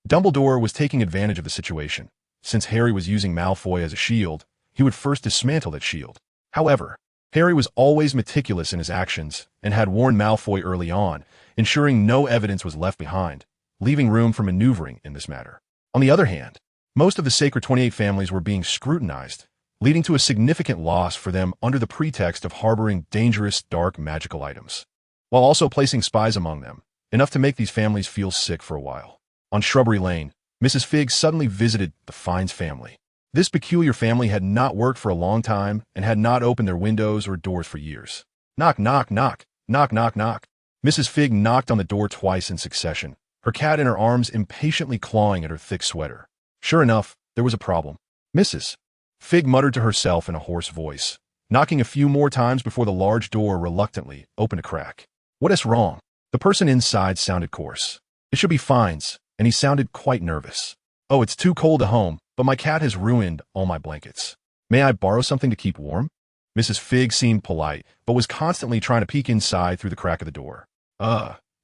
Dumbledore was taking advantage of the situation. Since Harry was using Malfoy as a shield, he would first dismantle that shield. However, Harry was always meticulous in his actions and had warned Malfoy early on, ensuring no evidence was left behind, leaving room for maneuvering in this matter. On the other hand, most of the Sacred 28 families were being scrutinized, leading to a significant loss for them under the pretext of harboring dangerous dark magical items, while also placing spies among them, enough to make these families feel sick for a while. On Shrubbery Lane, Mrs. Figg suddenly visited the Fiennes family. This peculiar family had not worked for a long time and had not opened their windows or doors for years. Knock, knock, knock, knock, knock, knock. Mrs. Figg knocked on the door twice in succession, her cat in her arms impatiently clawing at her thick sweater. Sure enough, there was a problem. Mrs. Figg muttered to herself in a hoarse voice, knocking a few more times before the large door reluctantly opened a crack. What is wrong? The person inside sounded coarse. It should be Fiennes, and he sounded quite nervous. Oh, it's too cold at home, but my cat has ruined all my blankets. May I borrow something to keep warm? Mrs. Figg seemed polite, but was constantly trying to peek inside through the crack of the door.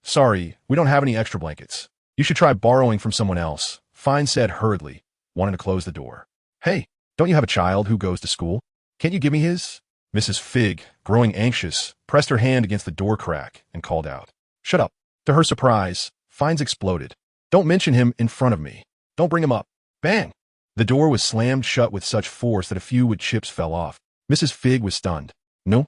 Sorry, we don't have any extra blankets. You should try borrowing from someone else, Fiennes said hurriedly, wanting to close the door. Hey, don't you have a child who goes to school? Can't you give me his? Mrs. Figg, growing anxious, pressed her hand against the door crack and called out. Shut up. To her surprise, Fiennes exploded. Don't mention him in front of me. Don't bring him up. Bang! The door was slammed shut with such force that a few wood chips fell off. Mrs. Figg was stunned. No.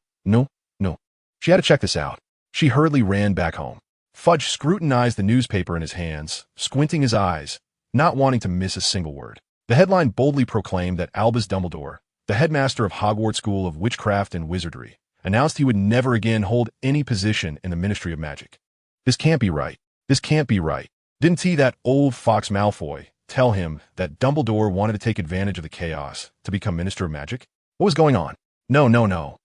She had to check this out. She hurriedly ran back home. Fudge scrutinized the newspaper in his hands, squinting his eyes, not wanting to miss a single word. The headline boldly proclaimed that Albus Dumbledore, the headmaster of Hogwarts School of Witchcraft and Wizardry, announced he would never again hold any position in the Ministry of Magic. This can't be right. This can't be right. Didn't that old fox Malfoy tell him that Dumbledore wanted to take advantage of the chaos to become Minister of Magic? What was going on? No.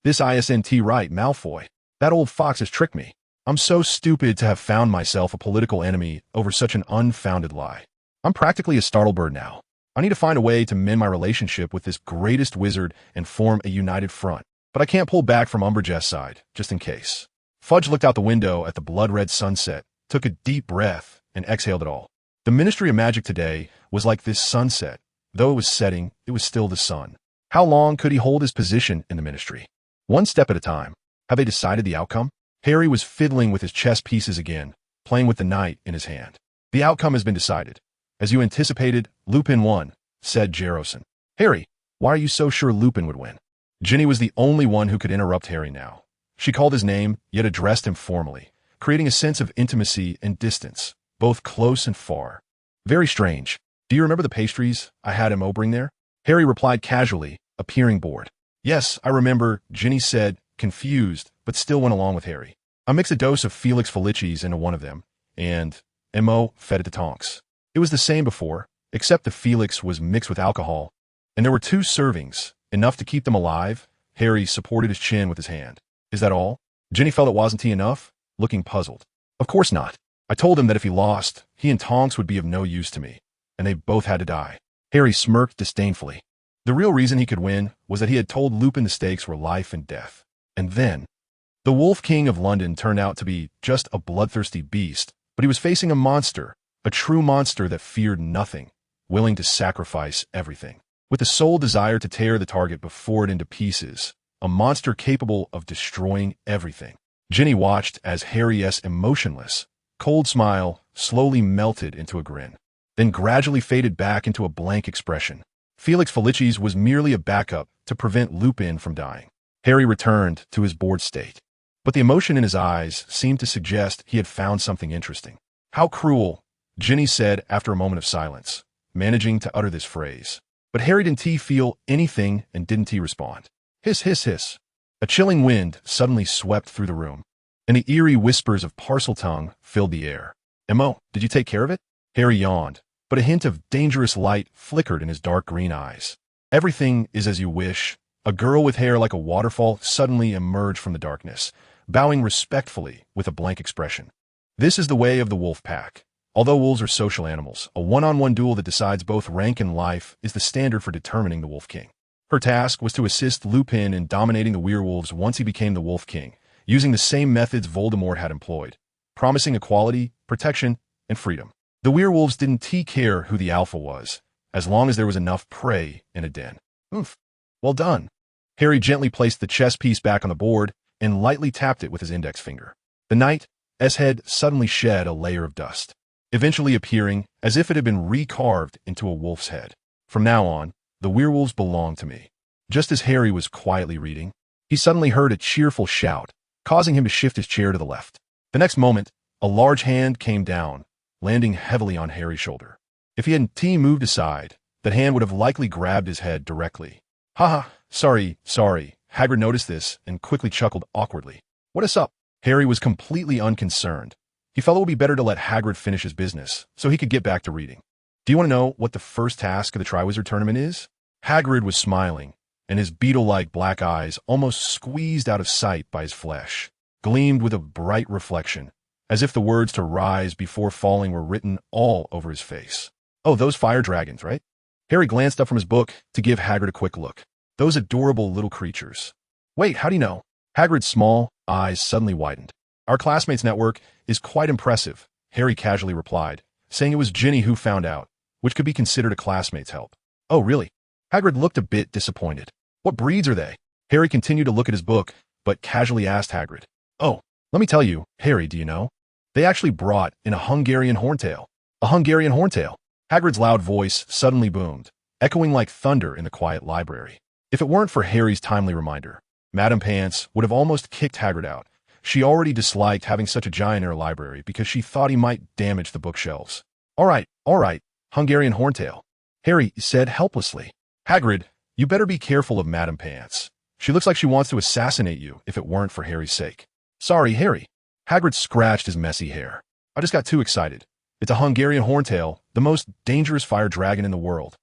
This isn't right, Malfoy. That old fox has tricked me. I'm so stupid to have found myself a political enemy over such an unfounded lie. I'm practically a startled bird now. I need to find a way to mend my relationship with this greatest wizard and form a united front. But I can't pull back from Umbridge's side, just in case. Fudge looked out the window at the blood-red sunset, took a deep breath, and exhaled it all. The Ministry of Magic today was like this sunset. Though it was setting, it was still the sun. How long could he hold his position in the ministry? One step at a time. Have they decided the outcome? Harry was fiddling with his chess pieces again, playing with the knight in his hand. The outcome has been decided. As you anticipated, Lupin won, said Jarrowson. Harry, why are you so sure Lupin would win? Ginny was the only one who could interrupt Harry now. She called his name, yet addressed him formally, creating a sense of intimacy and distance, both close and far. Very strange. Do you remember the pastries I had Mo bring there? Harry replied casually, appearing bored. Yes, I remember, Ginny said, confused, but still went along with Harry. I mixed a dose of Felix Felicis into one of them, and Mo fed it to Tonks. It was the same before, except the Felix was mixed with alcohol, and there were 2 servings, enough to keep them alive. Harry supported his chin with his hand. Is that all? Ginny felt it wasn't enough, looking puzzled. Of course not. I told him that if he lost, he and Tonks would be of no use to me, and they both had to die. Harry smirked disdainfully. The real reason he could win was that he had told Lupin the stakes were life and death. And then, the Wolf King of London turned out to be just a bloodthirsty beast, but he was facing a monster, a true monster that feared nothing, willing to sacrifice everything. With the sole desire to tear the target before it into pieces, a monster capable of destroying everything. Ginny watched as Harry's emotionless, cold smile slowly melted into a grin, then gradually faded back into a blank expression. Felix Felicis was merely a backup to prevent Lupin from dying. Harry returned to his bored state, but the emotion in his eyes seemed to suggest he had found something interesting. How cruel, Ginny said after a moment of silence, managing to utter this phrase. But Harry didn't feel anything, and didn't respond. Hiss, hiss, hiss. A chilling wind suddenly swept through the room, and the eerie whispers of Parseltongue filled the air. Mo, did you take care of it? Harry yawned, but a hint of dangerous light flickered in his dark green eyes. Everything is as you wish. A girl with hair like a waterfall suddenly emerged from the darkness, bowing respectfully with a blank expression. This is the way of the wolf pack. Although wolves are social animals, a one-on-one duel that decides both rank and life is the standard for determining the Wolf King. Her task was to assist Lupin in dominating the werewolves once he became the Wolf King, using the same methods Voldemort had employed, promising equality, protection, and freedom. The werewolves didn't care who the alpha was, as long as there was enough prey in a den. Oof. Well done. Harry gently placed the chess piece back on the board and lightly tapped it with his index finger. The knight's head suddenly shed a layer of dust, eventually appearing as if it had been recarved into a wolf's head. From now on, the werewolves belong to me. Just as Harry was quietly reading, he suddenly heard a cheerful shout, causing him to shift his chair to the left. The next moment, a large hand came down, landing heavily on Harry's shoulder. If he hadn't moved aside, that hand would have likely grabbed his head directly. Haha, sorry. Hagrid noticed this and quickly chuckled awkwardly. What is up? Harry was completely unconcerned. He felt it would be better to let Hagrid finish his business, so he could get back to reading. Do you want to know what the first task of the Triwizard Tournament is? Hagrid was smiling, and his beetle-like black eyes, almost squeezed out of sight by his flesh, gleamed with a bright reflection, as if the words to rise before falling were written all over his face. Oh, those fire dragons, right? Harry glanced up from his book to give Hagrid a quick look. Those adorable little creatures. Wait, how do you know? Hagrid's small eyes suddenly widened. Our classmates' network is quite impressive, Harry casually replied, saying it was Ginny who found out, which could be considered a classmate's help. Oh, really? Hagrid looked a bit disappointed. What breeds are they? Harry continued to look at his book, but casually asked Hagrid. Oh, let me tell you, Harry, do you know? They actually brought in a Hungarian horntail. A Hungarian horntail? Hagrid's loud voice suddenly boomed, echoing like thunder in the quiet library. If it weren't for Harry's timely reminder, Madame Pants would have almost kicked Hagrid out. She already disliked having such a giant in her library because she thought he might damage the bookshelves. All right, Hungarian horntail, Harry said helplessly. Hagrid, you better be careful of Madame Pants. She looks like she wants to assassinate you if it weren't for Harry's sake. Sorry, Harry. Hagrid scratched his messy hair. I just got too excited. It's a Hungarian horntail, the most dangerous fire dragon in the world.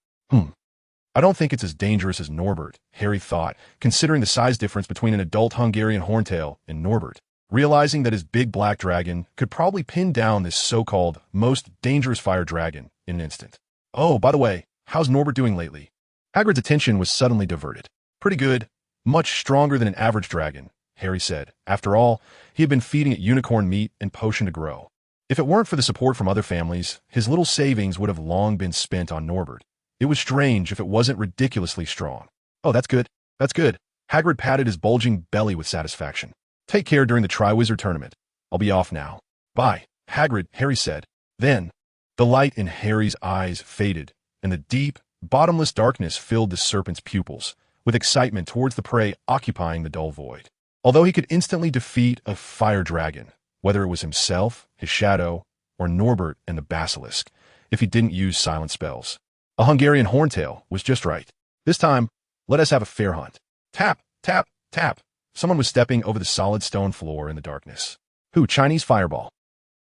I don't think it's as dangerous as Norbert, Harry thought, considering the size difference between an adult Hungarian horntail and Norbert, realizing that his big black dragon could probably pin down this so-called most dangerous fire dragon in an instant. Oh, by the way, how's Norbert doing lately? Hagrid's attention was suddenly diverted. Pretty good. Much stronger than an average dragon, Harry said. After all, he had been feeding it unicorn meat and potion to grow. If it weren't for the support from other families, his little savings would have long been spent on Norbert. It was strange if it wasn't ridiculously strong. Oh, that's good. That's good. Hagrid patted his bulging belly with satisfaction. Take care during the Triwizard Tournament. I'll be off now. Bye, Hagrid, Harry said. Then, the light in Harry's eyes faded, and the deep, bottomless darkness filled the serpent's pupils, with excitement towards the prey occupying the dull void. Although he could instantly defeat a fire dragon, whether it was himself, his shadow, or Norbert and the basilisk, if he didn't use silent spells, a Hungarian horntail was just right. This time, let us have a fair hunt. Tap, tap, tap. Someone was stepping over the solid stone floor in the darkness. Who? Chinese fireball.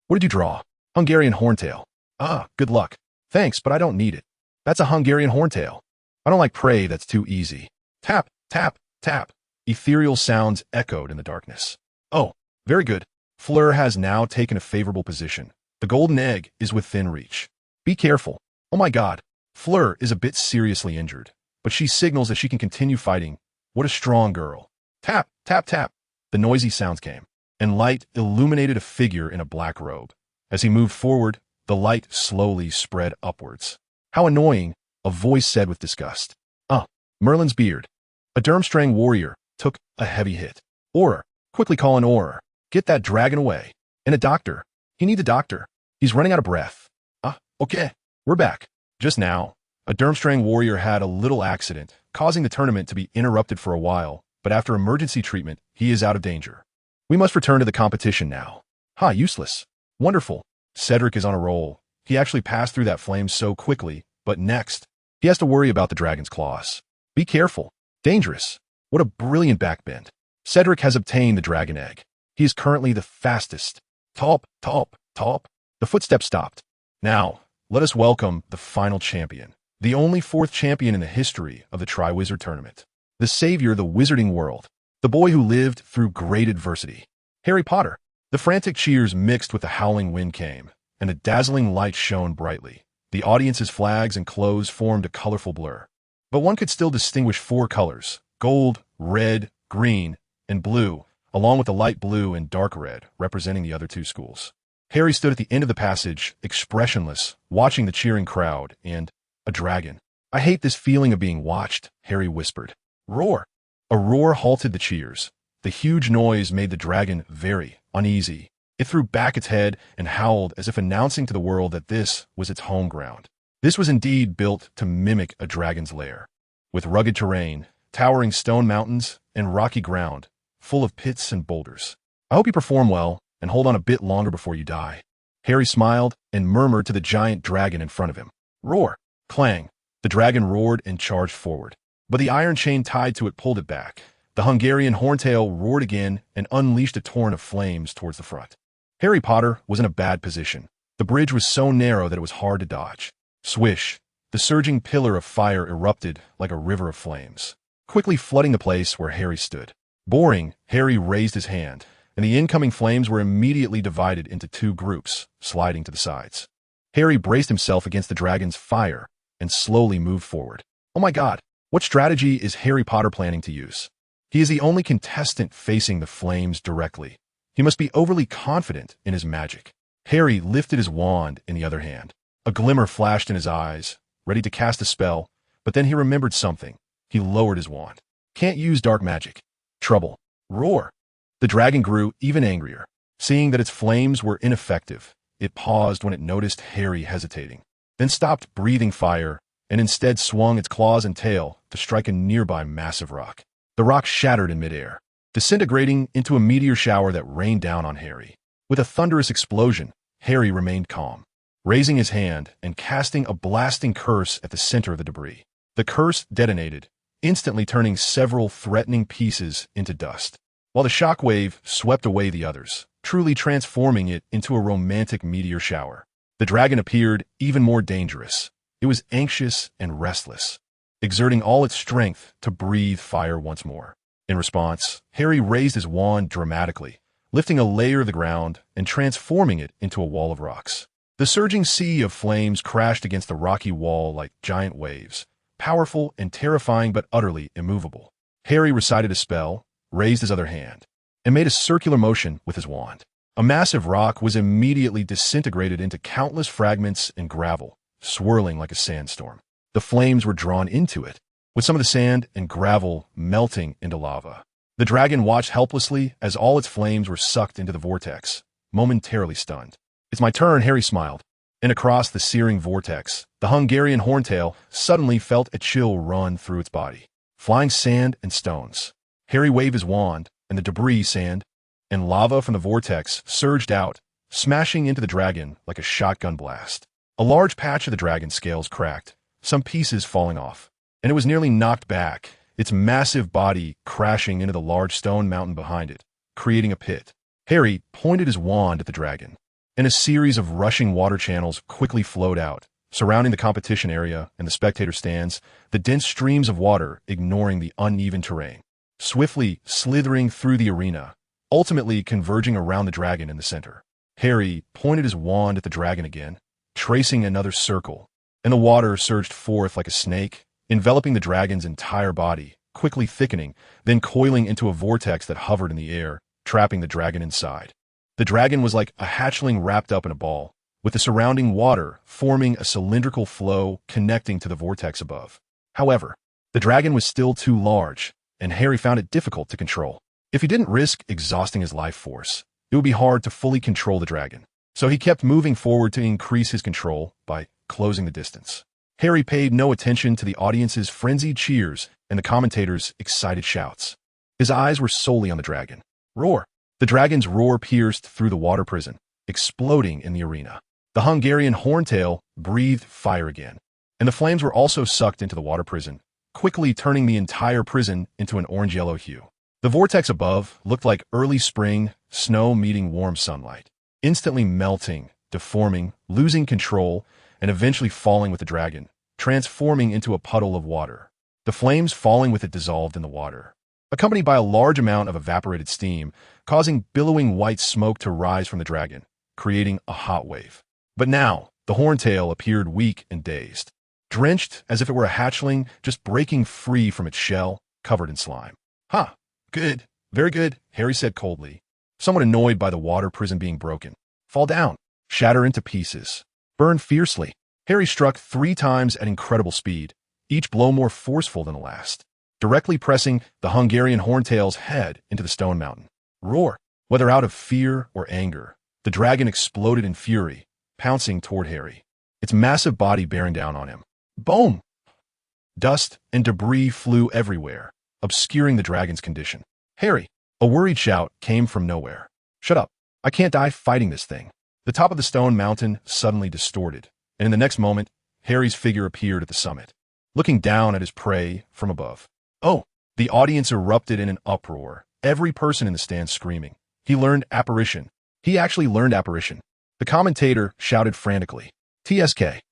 What did you draw? Hungarian horntail. Ah, good luck. Thanks, but I don't need it. That's a Hungarian horntail. I don't like prey that's too easy. Tap, tap, tap. Ethereal sounds echoed in the darkness. Oh, very good. Fleur has now taken a favorable position. The golden egg is within reach. Be careful. Oh my god. Fleur is a bit seriously injured, but she signals that she can continue fighting. What a strong girl. Tap, tap, tap. The noisy sounds came, and light illuminated a figure in a black robe. As he moved forward, the light slowly spread upwards. How annoying, a voice said with disgust. Merlin's beard. A Durmstrang warrior took a heavy hit. Auror, quickly call an Auror. Get that dragon away. And a doctor. He needs a doctor. He's running out of breath. Okay. We're back. Just now, a Durmstrang warrior had a little accident, causing the tournament to be interrupted for a while, but after emergency treatment, he is out of danger. We must return to the competition now. Useless. Wonderful. Cedric is on a roll. He actually passed through that flame so quickly, but next, he has to worry about the dragon's claws. Be careful. Dangerous. What a brilliant backbend. Cedric has obtained the dragon egg. He is currently the fastest. Tolp, tolp, tolp. The footsteps stopped. Now, let us welcome the final champion, the only fourth champion in the history of the Triwizard Tournament, the savior of the wizarding world, the boy who lived through great adversity, Harry Potter. The frantic cheers mixed with the howling wind came, and the dazzling light shone brightly. The audience's flags and clothes formed a colorful blur. But one could still distinguish four colors: gold, red, green, and blue, along with the light blue and dark red, representing the other two schools. Harry stood at the end of the passage, expressionless, watching the cheering crowd, and a dragon. I hate this feeling of being watched, Harry whispered. Roar! A roar halted the cheers. The huge noise made the dragon very uneasy. It threw back its head and howled as if announcing to the world that this was its home ground. This was indeed built to mimic a dragon's lair, with rugged terrain, towering stone mountains, and rocky ground, full of pits and boulders. I hope you perform well and hold on a bit longer before you die. Harry smiled and murmured to the giant dragon in front of him. Roar! Clang! The dragon roared and charged forward, but the iron chain tied to it pulled it back. The Hungarian horntail roared again and unleashed a torrent of flames towards the front. Harry Potter was in a bad position. The bridge was so narrow that it was hard to dodge. Swish! The surging pillar of fire erupted like a river of flames, quickly flooding the place where Harry stood. Boring, Harry raised his hand, and the incoming flames were immediately divided into two groups, sliding to the sides. Harry braced himself against the dragon's fire and slowly moved forward. Oh my god, what strategy is Harry Potter planning to use? He is the only contestant facing the flames directly. He must be overly confident in his magic. Harry lifted his wand in the other hand. A glimmer flashed in his eyes, ready to cast a spell, but then he remembered something. He lowered his wand. Can't use dark magic. Trouble. Roar! The dragon grew even angrier. Seeing that its flames were ineffective, it paused when it noticed Harry hesitating, then stopped breathing fire and instead swung its claws and tail to strike a nearby massive rock. The rock shattered in midair, disintegrating into a meteor shower that rained down on Harry. With a thunderous explosion, Harry remained calm, raising his hand and casting a blasting curse at the center of the debris. The curse detonated, instantly turning several threatening pieces into dust, while the shockwave swept away the others, truly transforming it into a romantic meteor shower. The dragon appeared even more dangerous. It was anxious and restless, exerting all its strength to breathe fire once more. In response, Harry raised his wand dramatically, lifting a layer of the ground and transforming it into a wall of rocks. The surging sea of flames crashed against the rocky wall like giant waves, powerful and terrifying but utterly immovable. Harry recited a spell, raised his other hand, and made a circular motion with his wand. A massive rock was immediately disintegrated into countless fragments and gravel, swirling like a sandstorm. The flames were drawn into it, with some of the sand and gravel melting into lava. The dragon watched helplessly as all its flames were sucked into the vortex, momentarily stunned. "It's my turn," Harry smiled. And across the searing vortex, the Hungarian horntail suddenly felt a chill run through its body. Flying sand and stones. Harry waved his wand, and the debris, sand, and lava from the vortex surged out, smashing into the dragon like a shotgun blast. A large patch of the dragon's scales cracked, some pieces falling off, and it was nearly knocked back, its massive body crashing into the large stone mountain behind it, creating a pit. Harry pointed his wand at the dragon, and a series of rushing water channels quickly flowed out, surrounding the competition area and the spectator stands, the dense streams of water ignoring the uneven terrain, swiftly slithering through the arena, ultimately converging around the dragon in the center. Harry pointed his wand at the dragon again, tracing another circle, and the water surged forth like a snake, enveloping the dragon's entire body, quickly thickening, then coiling into a vortex that hovered in the air, trapping the dragon inside. The dragon was like a hatchling wrapped up in a ball, with the surrounding water forming a cylindrical flow connecting to the vortex above. However, the dragon was still too large, and Harry found it difficult to control. If he didn't risk exhausting his life force, it would be hard to fully control the dragon. So he kept moving forward to increase his control by closing the distance. Harry paid no attention to the audience's frenzied cheers and the commentators' excited shouts. His eyes were solely on the dragon. Roar! The dragon's roar pierced through the water prison, exploding in the arena. The Hungarian horntail breathed fire again, and the flames were also sucked into the water prison, quickly turning the entire prison into an orange-yellow hue. The vortex above looked like early spring snow meeting warm sunlight, instantly melting, deforming, losing control, and eventually falling with the dragon, transforming into a puddle of water. The flames falling with it dissolved in the water, accompanied by a large amount of evaporated steam, causing billowing white smoke to rise from the dragon, creating a hot wave. But now, the horntail appeared weak and dazed, drenched as if it were a hatchling just breaking free from its shell, covered in slime. "Ha! Good. Very good," Harry said coldly, somewhat annoyed by the water prison being broken. "Fall down. Shatter into pieces. Burn fiercely." Harry struck 3 times at incredible speed, each blow more forceful than the last, directly pressing the Hungarian horntail's head into the stone mountain. Roar! Whether out of fear or anger, the dragon exploded in fury, pouncing toward Harry, its massive body bearing down on him. Boom! Dust and debris flew everywhere, obscuring the dragon's condition. "Harry!" A worried shout came from nowhere. "Shut up. I can't die fighting this thing." The top of the stone mountain suddenly distorted, and in the next moment, Harry's figure appeared at the summit, looking down at his prey from above. "Oh!" The audience erupted in an uproar, every person in the stand screaming. He learned apparition. He actually learned apparition. The commentator shouted frantically, "TSK."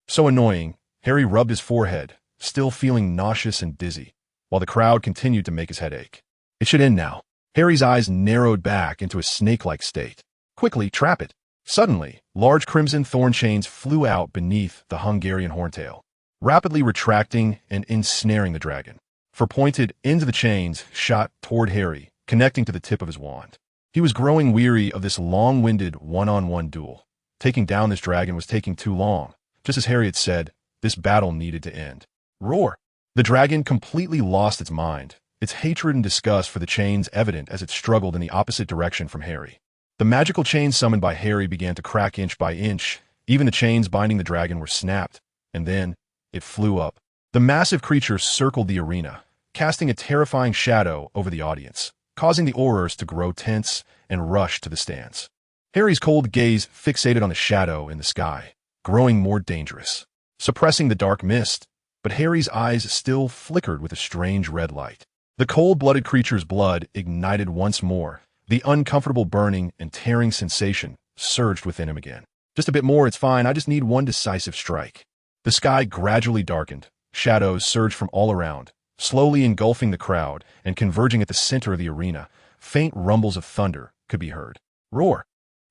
So annoying, Harry rubbed his forehead, still feeling nauseous and dizzy, while the crowd continued to make his head ache. It should end now. Harry's eyes narrowed back into a snake-like state. Quickly, trap it. Suddenly, large crimson thorn chains flew out beneath the Hungarian horntail, rapidly retracting and ensnaring the dragon. For pointed into the chains shot toward Harry, connecting to the tip of his wand. He was growing weary of this long-winded one-on-one duel. Taking down this dragon was taking too long. Just as Harry had said, this battle needed to end. Roar! The dragon completely lost its mind, its hatred and disgust for the chains evident as it struggled in the opposite direction from Harry. The magical chains summoned by Harry began to crack inch by inch. Even the chains binding the dragon were snapped, and then it flew up. The massive creature circled the arena, casting a terrifying shadow over the audience, causing the aurors to grow tense and rush to the stands. Harry's cold gaze fixated on the shadow in the sky, growing more dangerous, suppressing the dark mist, but Harry's eyes still flickered with a strange red light. The cold-blooded creature's blood ignited once more. The uncomfortable burning and tearing sensation surged within him again. "Just a bit more, it's fine. I just need one decisive strike." The sky gradually darkened. Shadows surged from all around, slowly engulfing the crowd and converging at the center of the arena. Faint rumbles of thunder could be heard. Roar!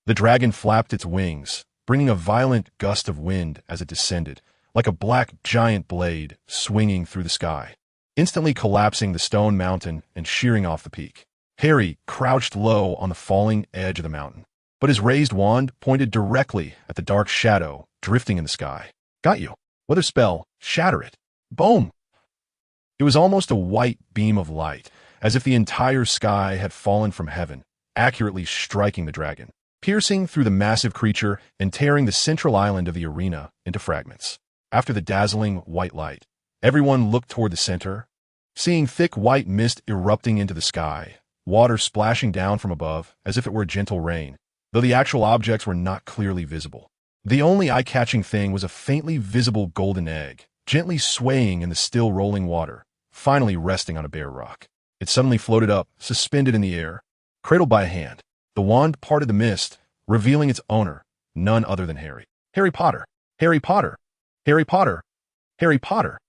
The dragon flapped its wings, bringing a violent gust of wind as it descended, like a black giant blade swinging through the sky, instantly collapsing the stone mountain and shearing off the peak. Harry crouched low on the falling edge of the mountain, but his raised wand pointed directly at the dark shadow drifting in the sky. Got you. Weather spell, shatter it. Boom! It was almost a white beam of light, as if the entire sky had fallen from heaven, accurately striking the dragon, piercing through the massive creature and tearing the central island of the arena into fragments. After the dazzling white light, everyone looked toward the center, seeing thick white mist erupting into the sky, water splashing down from above as if it were gentle rain, though the actual objects were not clearly visible. The only eye-catching thing was a faintly visible golden egg, gently swaying in the still rolling water, finally resting on a bare rock. It suddenly floated up, suspended in the air, cradled by a hand. The wand parted the mist, revealing its owner, none other than Harry. Harry Potter! Harry Potter! Harry Potter! Harry Potter!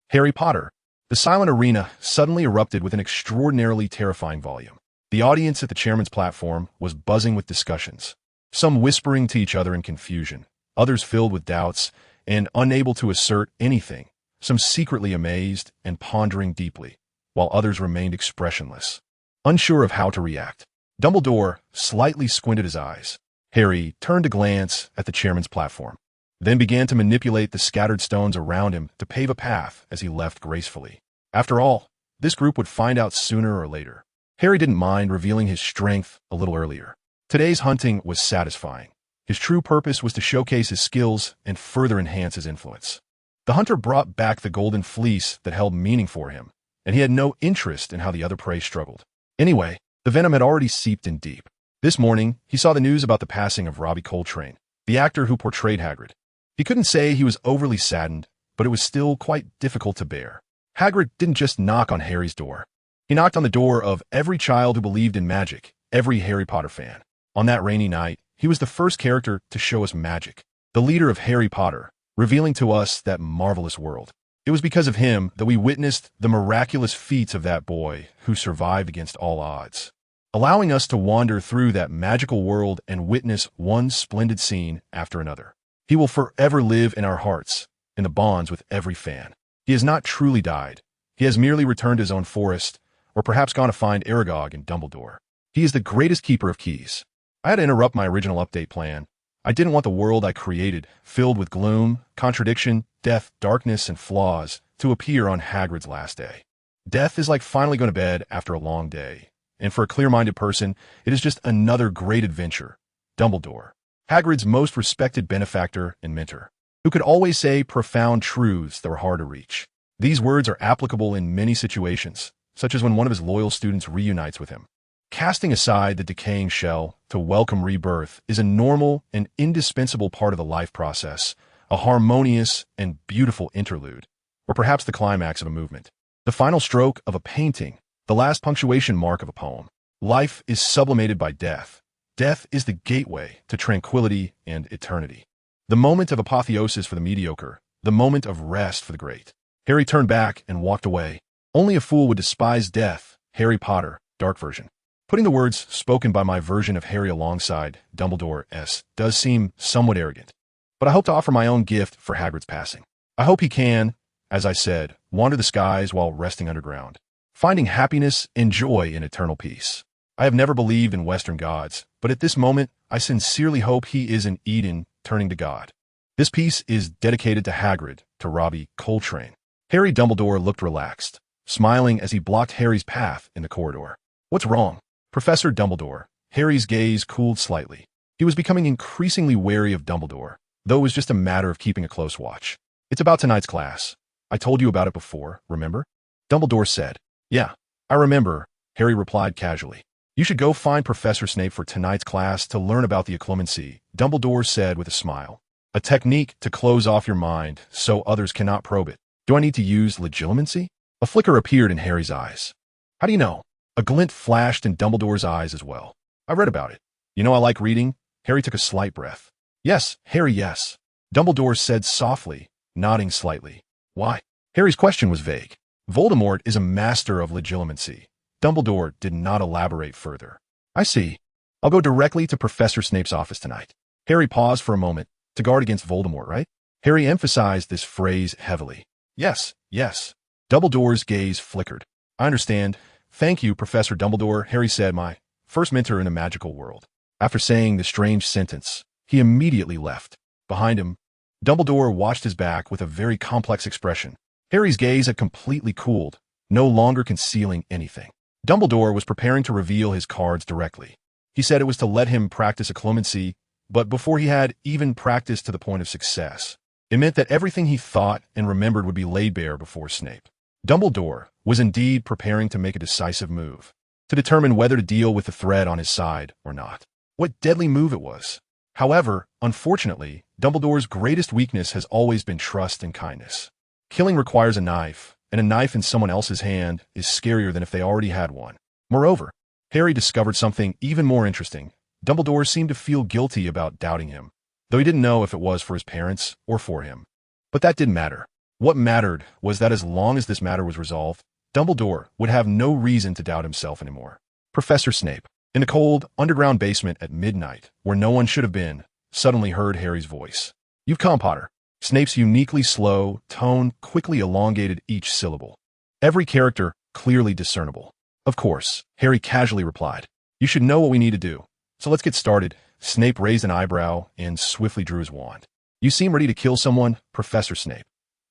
Harry Potter! The silent arena suddenly erupted with an extraordinarily terrifying volume. The audience at the chairman's platform was buzzing with discussions, some whispering to each other in confusion, others filled with doubts and unable to assert anything, some secretly amazed and pondering deeply, while others remained expressionless, unsure of how to react. Dumbledore slightly squinted his eyes. Harry turned to glance at the chairman's platform, then began to manipulate the scattered stones around him to pave a path as he left gracefully. After all, this group would find out sooner or later. Harry didn't mind revealing his strength a little earlier. Today's hunting was satisfying. His true purpose was to showcase his skills and further enhance his influence. The hunter brought back the golden fleece that held meaning for him, and he had no interest in how the other prey struggled. Anyway, the venom had already seeped in deep. This morning, he saw the news about the passing of Robbie Coltrane, the actor who portrayed Hagrid. He couldn't say he was overly saddened, but it was still quite difficult to bear. Hagrid didn't just knock on Harry's door. He knocked on the door of every child who believed in magic, every Harry Potter fan. On that rainy night, he was the first character to show us magic, the leader of Harry Potter, revealing to us that marvelous world. It was because of him that we witnessed the miraculous feats of that boy who survived against all odds, allowing us to wander through that magical world and witness one splendid scene after another. He will forever live in our hearts, in the bonds with every fan. He has not truly died. He has merely returned to his own forest, or perhaps gone to find Aragog and Dumbledore. He is the greatest keeper of keys. I had to interrupt my original update plan. I didn't want the world I created, filled with gloom, contradiction, death, darkness, and flaws, to appear on Hagrid's last day. Death is like finally going to bed after a long day, and for a clear-minded person, it is just another great adventure. Dumbledore, Hagrid's most respected benefactor and mentor, who could always say profound truths that were hard to reach. These words are applicable in many situations, such as when one of his loyal students reunites with him. Casting aside the decaying shell to welcome rebirth is a normal and indispensable part of the life process, a harmonious and beautiful interlude, or perhaps the climax of a movement, the final stroke of a painting, the last punctuation mark of a poem. Life is sublimated by death. Death is the gateway to tranquility and eternity. The moment of apotheosis for the mediocre, the moment of rest for the great. Harry turned back and walked away. Only a fool would despise death. Harry Potter, Dark Version. Putting the words spoken by my version of Harry alongside Dumbledore's does seem somewhat arrogant, but I hope to offer my own gift for Hagrid's passing. I hope he can, as I said, wander the skies while resting underground, finding happiness and joy in eternal peace. I have never believed in Western gods, but at this moment, I sincerely hope he is in Eden turning to God. This piece is dedicated to Hagrid, to Robbie Coltrane. Harry Dumbledore looked relaxed, smiling as he blocked Harry's path in the corridor. What's wrong? Professor Dumbledore. Harry's gaze cooled slightly. He was becoming increasingly wary of Dumbledore, though it was just a matter of keeping a close watch. It's about tonight's class. I told you about it before, remember? Dumbledore said. Yeah, I remember, Harry replied casually. You should go find Professor Snape for tonight's class to learn about the occlumency, Dumbledore said with a smile. A technique to close off your mind so others cannot probe it. Do I need to use legilimency? A flicker appeared in Harry's eyes. How do you know? A glint flashed in Dumbledore's eyes as well. I read about it. You know I like reading? Harry took a slight breath. Yes, Harry, yes. Dumbledore said softly, nodding slightly. Why? Harry's question was vague. Voldemort is a master of legilimency. Dumbledore did not elaborate further. I see. I'll go directly to Professor Snape's office tonight. Harry paused for a moment, to guard against Voldemort, right? Harry emphasized this phrase heavily. Yes, yes. Dumbledore's gaze flickered. I understand. Thank you, Professor Dumbledore, Harry said, my first mentor in a magical world. After saying the strange sentence, he immediately left. Behind him, Dumbledore watched his back with a very complex expression. Harry's gaze had completely cooled, no longer concealing anything. Dumbledore was preparing to reveal his cards directly. He said it was to let him practice occlumency, but before he had even practiced to the point of success. It meant that everything he thought and remembered would be laid bare before Snape. Dumbledore was indeed preparing to make a decisive move, to determine whether to deal with the threat on his side or not. What deadly move it was. However, unfortunately, Dumbledore's greatest weakness has always been trust and kindness. Killing requires a knife, and a knife in someone else's hand is scarier than if they already had one. Moreover, Harry discovered something even more interesting. Dumbledore seemed to feel guilty about doubting him, though he didn't know if it was for his parents or for him. But that didn't matter. What mattered was that as long as this matter was resolved, Dumbledore would have no reason to doubt himself anymore. Professor Snape, in the cold, underground basement at midnight, where no one should have been, suddenly heard Harry's voice. You've come, Potter. Snape's uniquely slow tone quickly elongated each syllable. Every character clearly discernible. Of course, Harry casually replied. You should know what we need to do. So let's get started. Snape raised an eyebrow and swiftly drew his wand. You seem ready to kill someone, Professor Snape.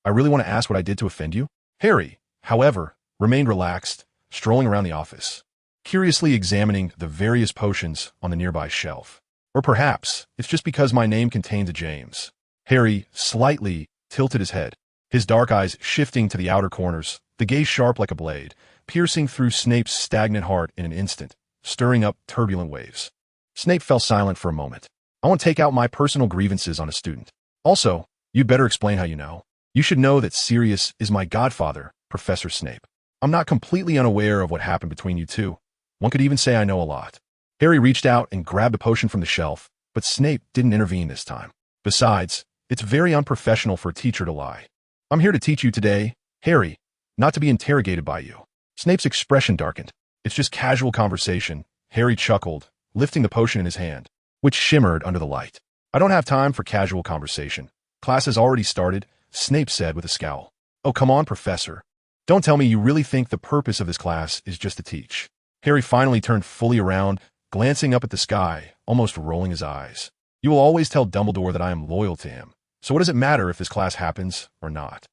I really want to ask what I did to offend you? Harry, however, remained relaxed, strolling around the office, curiously examining the various potions on the nearby shelf. Or perhaps it's just because my name contains a James. Harry slightly tilted his head, his dark eyes shifting to the outer corners, the gaze sharp like a blade, piercing through Snape's stagnant heart in an instant, stirring up turbulent waves. Snape fell silent for a moment. I want to take out my personal grievances on a student. Also, you'd better explain how you know. You should know that Sirius is my godfather, Professor Snape. I'm not completely unaware of what happened between you two. One could even say I know a lot. Harry reached out and grabbed a potion from the shelf, but Snape didn't intervene this time. Besides, it's very unprofessional for a teacher to lie. I'm here to teach you today, Harry, not to be interrogated by you. Snape's expression darkened. It's just casual conversation, Harry chuckled, lifting the potion in his hand, which shimmered under the light. I don't have time for casual conversation. Class has already started, Snape said with a scowl. Oh, come on, Professor. Don't tell me you really think the purpose of this class is just to teach. Harry finally turned fully around, glancing up at the sky, almost rolling his eyes. You will always tell Dumbledore that I am loyal to him. So what does it matter if this class happens or not?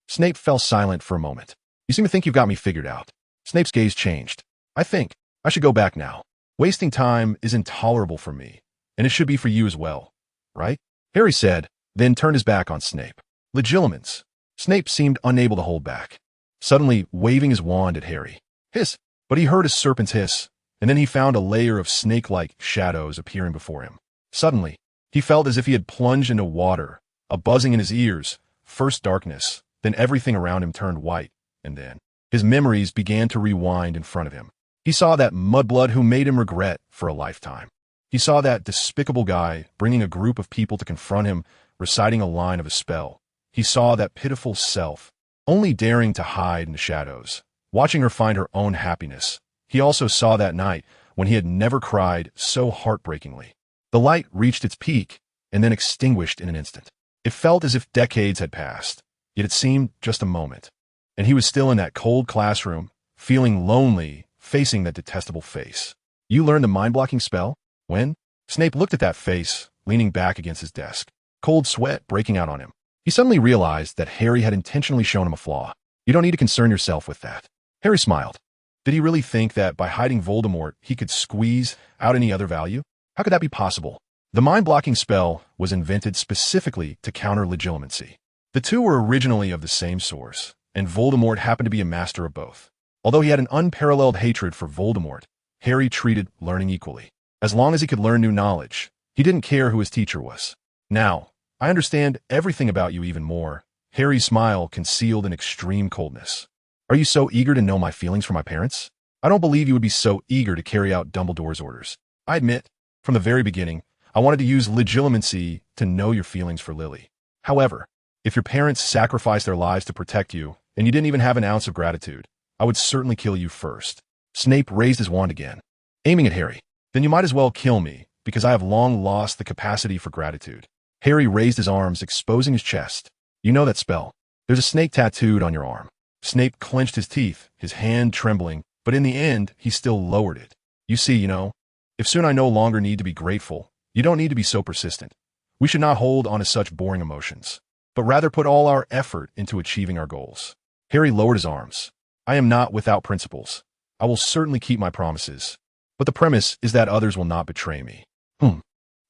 Snape fell silent for a moment. You seem to think you've got me figured out. Snape's gaze changed. I think I should go back now. Wasting time is intolerable for me, and it should be for you as well, right? Harry said, then turned his back on Snape. Legilimens. Snape seemed unable to hold back, suddenly waving his wand at Harry. Hiss! But he heard a serpent's hiss, and then he found a layer of snake-like shadows appearing before him. Suddenly, he felt as if he had plunged into water, a buzzing in his ears, first darkness, then everything around him turned white, and then his memories began to rewind in front of him. He saw that mudblood who made him regret for a lifetime. He saw that despicable guy bringing a group of people to confront him, reciting a line of a spell. He saw that pitiful self, only daring to hide in the shadows, watching her find her own happiness. He also saw that night when he had never cried so heartbreakingly. The light reached its peak and then extinguished in an instant. It felt as if decades had passed, yet it seemed just a moment. And he was still in that cold classroom, feeling lonely, facing that detestable face. You learned the mind-blocking spell? When? Snape looked at that face, leaning back against his desk, cold sweat breaking out on him. He suddenly realized that Harry had intentionally shown him a flaw. You don't need to concern yourself with that. Harry smiled. Did he really think that by hiding Voldemort, he could squeeze out any other value? How could that be possible? The mind-blocking spell was invented specifically to counter legilimency. The two were originally of the same source, and Voldemort happened to be a master of both. Although he had an unparalleled hatred for Voldemort, Harry treated learning equally. As long as he could learn new knowledge, he didn't care who his teacher was. Now, I understand everything about you even more. Harry's smile concealed an extreme coldness. Are you so eager to know my feelings for my parents? I don't believe you would be so eager to carry out Dumbledore's orders. I admit, from the very beginning, I wanted to use legilimency to know your feelings for Lily. However, if your parents sacrificed their lives to protect you, and you didn't even have an ounce of gratitude, I would certainly kill you first. Snape raised his wand again, aiming at Harry. Then you might as well kill me, because I have long lost the capacity for gratitude. Harry raised his arms, exposing his chest. You know that spell. There's a snake tattooed on your arm. Snape clenched his teeth, his hand trembling, but in the end, he still lowered it. You see, if soon I no longer need to be grateful, you don't need to be so persistent. We should not hold on to such boring emotions, but rather put all our effort into achieving our goals. Harry lowered his arms. I am not without principles. I will certainly keep my promises, but the premise is that others will not betray me.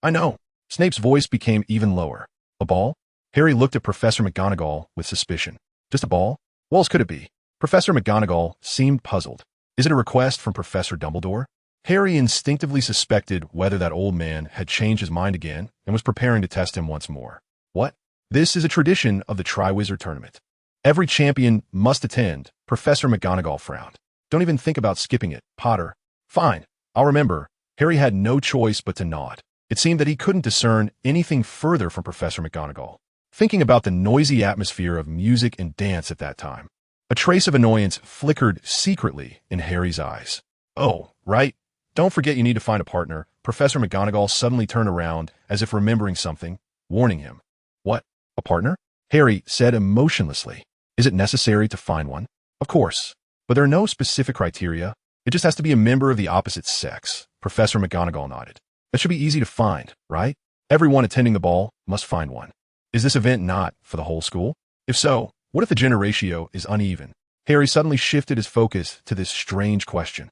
I know. Snape's voice became even lower. A ball? Harry looked at Professor McGonagall with suspicion. Just a ball? What else could it be? Professor McGonagall seemed puzzled. Is it a request from Professor Dumbledore? Harry instinctively suspected whether that old man had changed his mind again and was preparing to test him once more. What? This is a tradition of the Triwizard Tournament. Every champion must attend. Professor McGonagall frowned. Don't even think about skipping it, Potter. Fine, I'll remember. Harry had no choice but to nod. It seemed that he couldn't discern anything further from Professor McGonagall. Thinking about the noisy atmosphere of music and dance at that time, a trace of annoyance flickered secretly in Harry's eyes. Oh, right. Don't forget you need to find a partner. Professor McGonagall suddenly turned around as if remembering something, warning him. What? A partner? Harry said emotionlessly. Is it necessary to find one? Of course. But there are no specific criteria. It just has to be a member of the opposite sex. Professor McGonagall nodded. That should be easy to find, right? Everyone attending the ball must find one. Is this event not for the whole school? If so, what if the gender ratio is uneven? Harry suddenly shifted his focus to this strange question.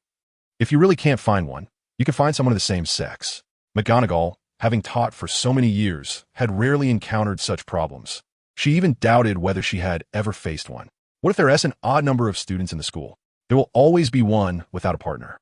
If you really can't find one, you can find someone of the same sex. McGonagall, having taught for so many years, had rarely encountered such problems. She even doubted whether she had ever faced one. What if there is an odd number of students in the school? There will always be one without a partner.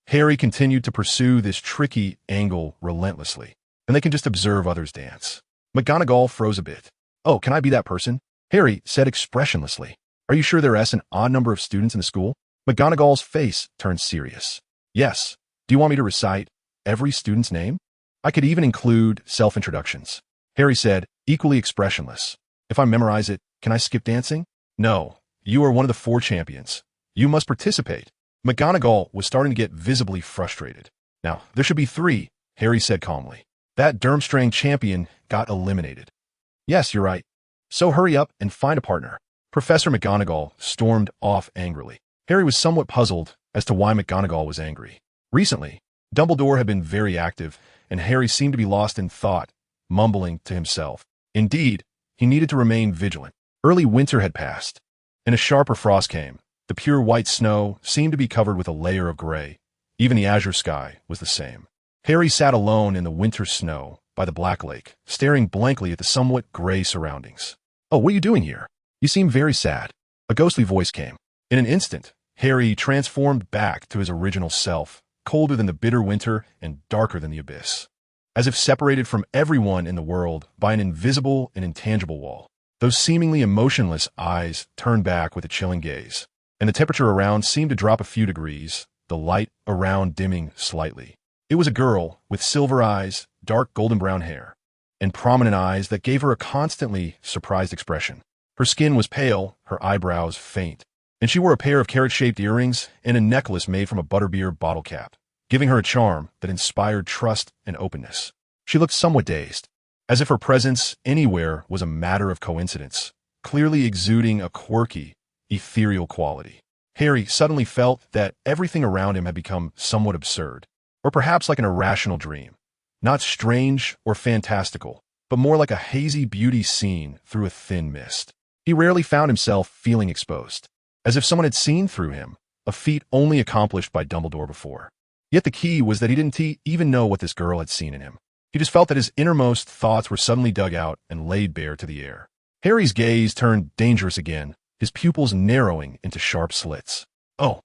Harry continued to pursue this tricky angle relentlessly, and they can just observe others dance. McGonagall froze a bit. Oh, can I be that person? Harry said expressionlessly. Are you sure there is an odd number of students in the school? McGonagall's face turned serious. Yes. Do you want me to recite every student's name? I could even include self-introductions. Harry said, equally expressionless. If I memorize it, can I skip dancing? No. You are one of the 4 champions. You must participate. McGonagall was starting to get visibly frustrated. Now, there should be 3, Harry said calmly. That Durmstrang champion got eliminated. Yes, you're right. So hurry up and find a partner. Professor McGonagall stormed off angrily. Harry was somewhat puzzled as to why McGonagall was angry. Recently, Dumbledore had been very active, and Harry seemed to be lost in thought, mumbling to himself. Indeed, he needed to remain vigilant. Early winter had passed, and a sharper frost came. The pure white snow seemed to be covered with a layer of gray. Even the azure sky was the same. Harry sat alone in the winter snow by the Black Lake, staring blankly at the somewhat gray surroundings. Oh, what are you doing here? You seem very sad. A ghostly voice came. In an instant, Harry transformed back to his original self, colder than the bitter winter and darker than the abyss. As if separated from everyone in the world by an invisible and intangible wall, those seemingly emotionless eyes turned back with a chilling gaze, and the temperature around seemed to drop a few degrees, the light around dimming slightly. It was a girl with silver eyes, dark golden brown hair, and prominent eyes that gave her a constantly surprised expression. Her skin was pale, her eyebrows faint, and she wore a pair of carrot-shaped earrings and a necklace made from a butterbeer bottle cap, giving her a charm that inspired trust and openness. She looked somewhat dazed, as if her presence anywhere was a matter of coincidence, clearly exuding a quirky, ethereal quality. Harry suddenly felt that everything around him had become somewhat absurd, or perhaps like an irrational dream. Not strange or fantastical, but more like a hazy beauty seen through a thin mist. He rarely found himself feeling exposed, as if someone had seen through him, a feat only accomplished by Dumbledore before. Yet the key was that he didn't even know what this girl had seen in him. He just felt that his innermost thoughts were suddenly dug out and laid bare to the air. Harry's gaze turned dangerous again, his pupils narrowing into sharp slits. Oh,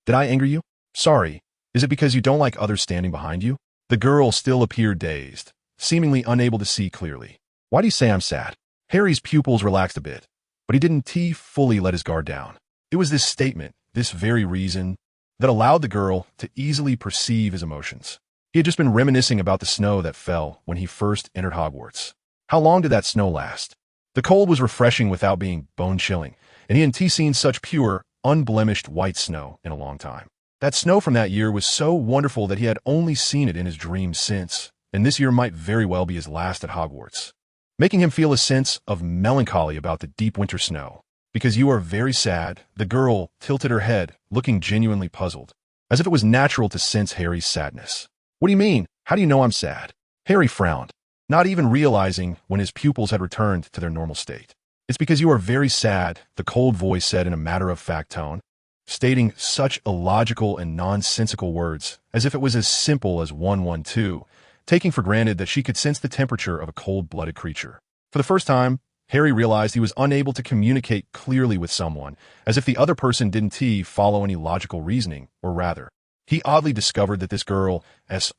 did I anger you? Sorry. Is it because you don't like others standing behind you? The girl still appeared dazed, seemingly unable to see clearly. Why do you say I'm sad? Harry's pupils relaxed a bit, but he didn't fully let his guard down. It was this statement, this very reason, that allowed the girl to easily perceive his emotions. He had just been reminiscing about the snow that fell when he first entered Hogwarts. How long did that snow last? The cold was refreshing without being bone-chilling, and he hadn't seen such pure, unblemished white snow in a long time. That snow from that year was so wonderful that he had only seen it in his dreams since, and this year might very well be his last at Hogwarts, making him feel a sense of melancholy about the deep winter snow. Because you are very sad. The girl tilted her head, looking genuinely puzzled, as if it was natural to sense Harry's sadness. What do you mean? How do you know I'm sad? Harry frowned, not even realizing when his pupils had returned to their normal state. It's because you are very sad, the cold voice said in a matter-of-fact tone, stating such illogical and nonsensical words as if it was as simple as 112, taking for granted that she could sense the temperature of a cold-blooded creature. For the first time, Harry realized he was unable to communicate clearly with someone, as if the other person didn't follow any logical reasoning, or rather, he oddly discovered that this girl's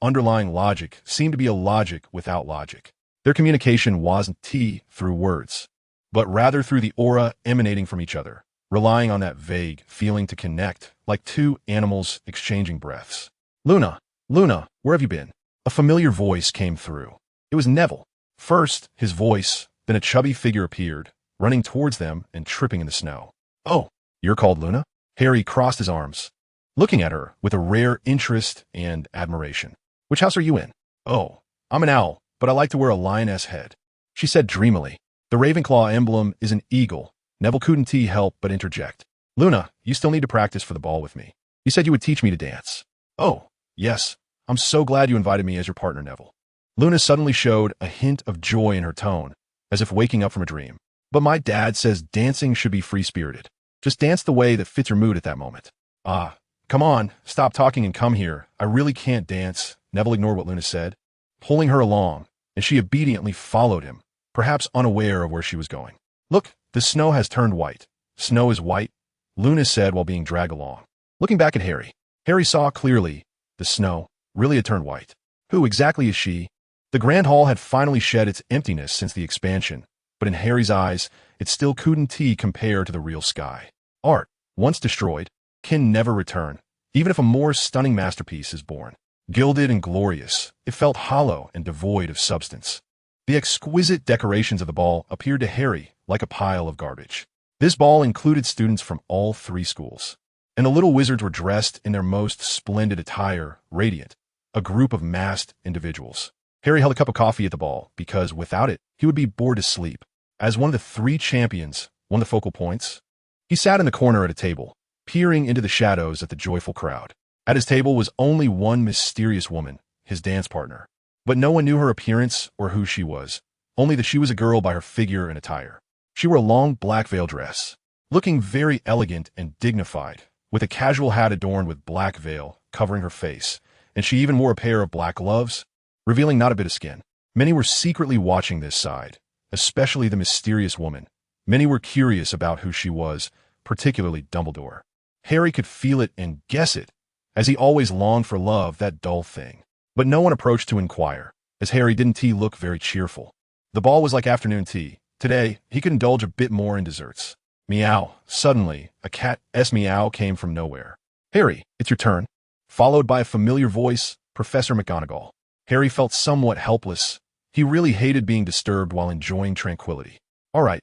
underlying logic seemed to be a logic without logic. Their communication wasn't through words, but rather through the aura emanating from each other, relying on that vague feeling to connect, like two animals exchanging breaths. Luna, Luna, where have you been? A familiar voice came through. It was Neville. First, his voice, then a chubby figure appeared, running towards them and tripping in the snow. Oh, you're called Luna? Harry crossed his arms, looking at her with a rare interest and admiration. Which house are you in? Oh, I'm an owl, but I like to wear a lioness head, she said dreamily. The Ravenclaw emblem is an eagle. Neville couldn't help but interject. Luna, you still need to practice for the ball with me. You said you would teach me to dance. Oh, yes. I'm so glad you invited me as your partner, Neville. Luna suddenly showed a hint of joy in her tone, as if waking up from a dream. But my dad says dancing should be free-spirited. Just dance the way that fits your mood at that moment. Ah, come on, stop talking and come here. I really can't dance. Neville ignored what Luna said, pulling her along, and she obediently followed him, perhaps unaware of where she was going. Look, the snow has turned white. Snow is white, Luna said while being dragged along. Looking back at Harry, Harry saw clearly the snow really had turned white. Who exactly is she? The Grand Hall had finally shed its emptiness since the expansion, but in Harry's eyes, it still couldn't compare to the real sky. Art, once destroyed, can never return, even if a more stunning masterpiece is born. Gilded and glorious, it felt hollow and devoid of substance. The exquisite decorations of the ball appeared to Harry like a pile of garbage. This ball included students from all three schools, and the little wizards were dressed in their most splendid attire, radiant, a group of masked individuals. Harry held a cup of coffee at the ball because, without it, he would be bored to sleep. As one of the three champions, one of the focal points, he sat in the corner at a table, peering into the shadows at the joyful crowd. At his table was only one mysterious woman, his dance partner. But no one knew her appearance or who she was, only that she was a girl by her figure and attire. She wore a long black veil dress, looking very elegant and dignified, with a casual hat adorned with black veil covering her face, and she even wore a pair of black gloves, revealing not a bit of skin. Many were secretly watching this side, especially the mysterious woman. Many were curious about who she was, particularly Dumbledore. Harry could feel it and guess it, as he always longed for love, that dull thing. But no one approached to inquire, as Harry didn't look very cheerful. The ball was like afternoon tea. Today, he could indulge a bit more in desserts. Meow. Suddenly, a cat's meow came from nowhere. Harry, it's your turn. Followed by a familiar voice, Professor McGonagall. Harry felt somewhat helpless. He really hated being disturbed while enjoying tranquility. All right.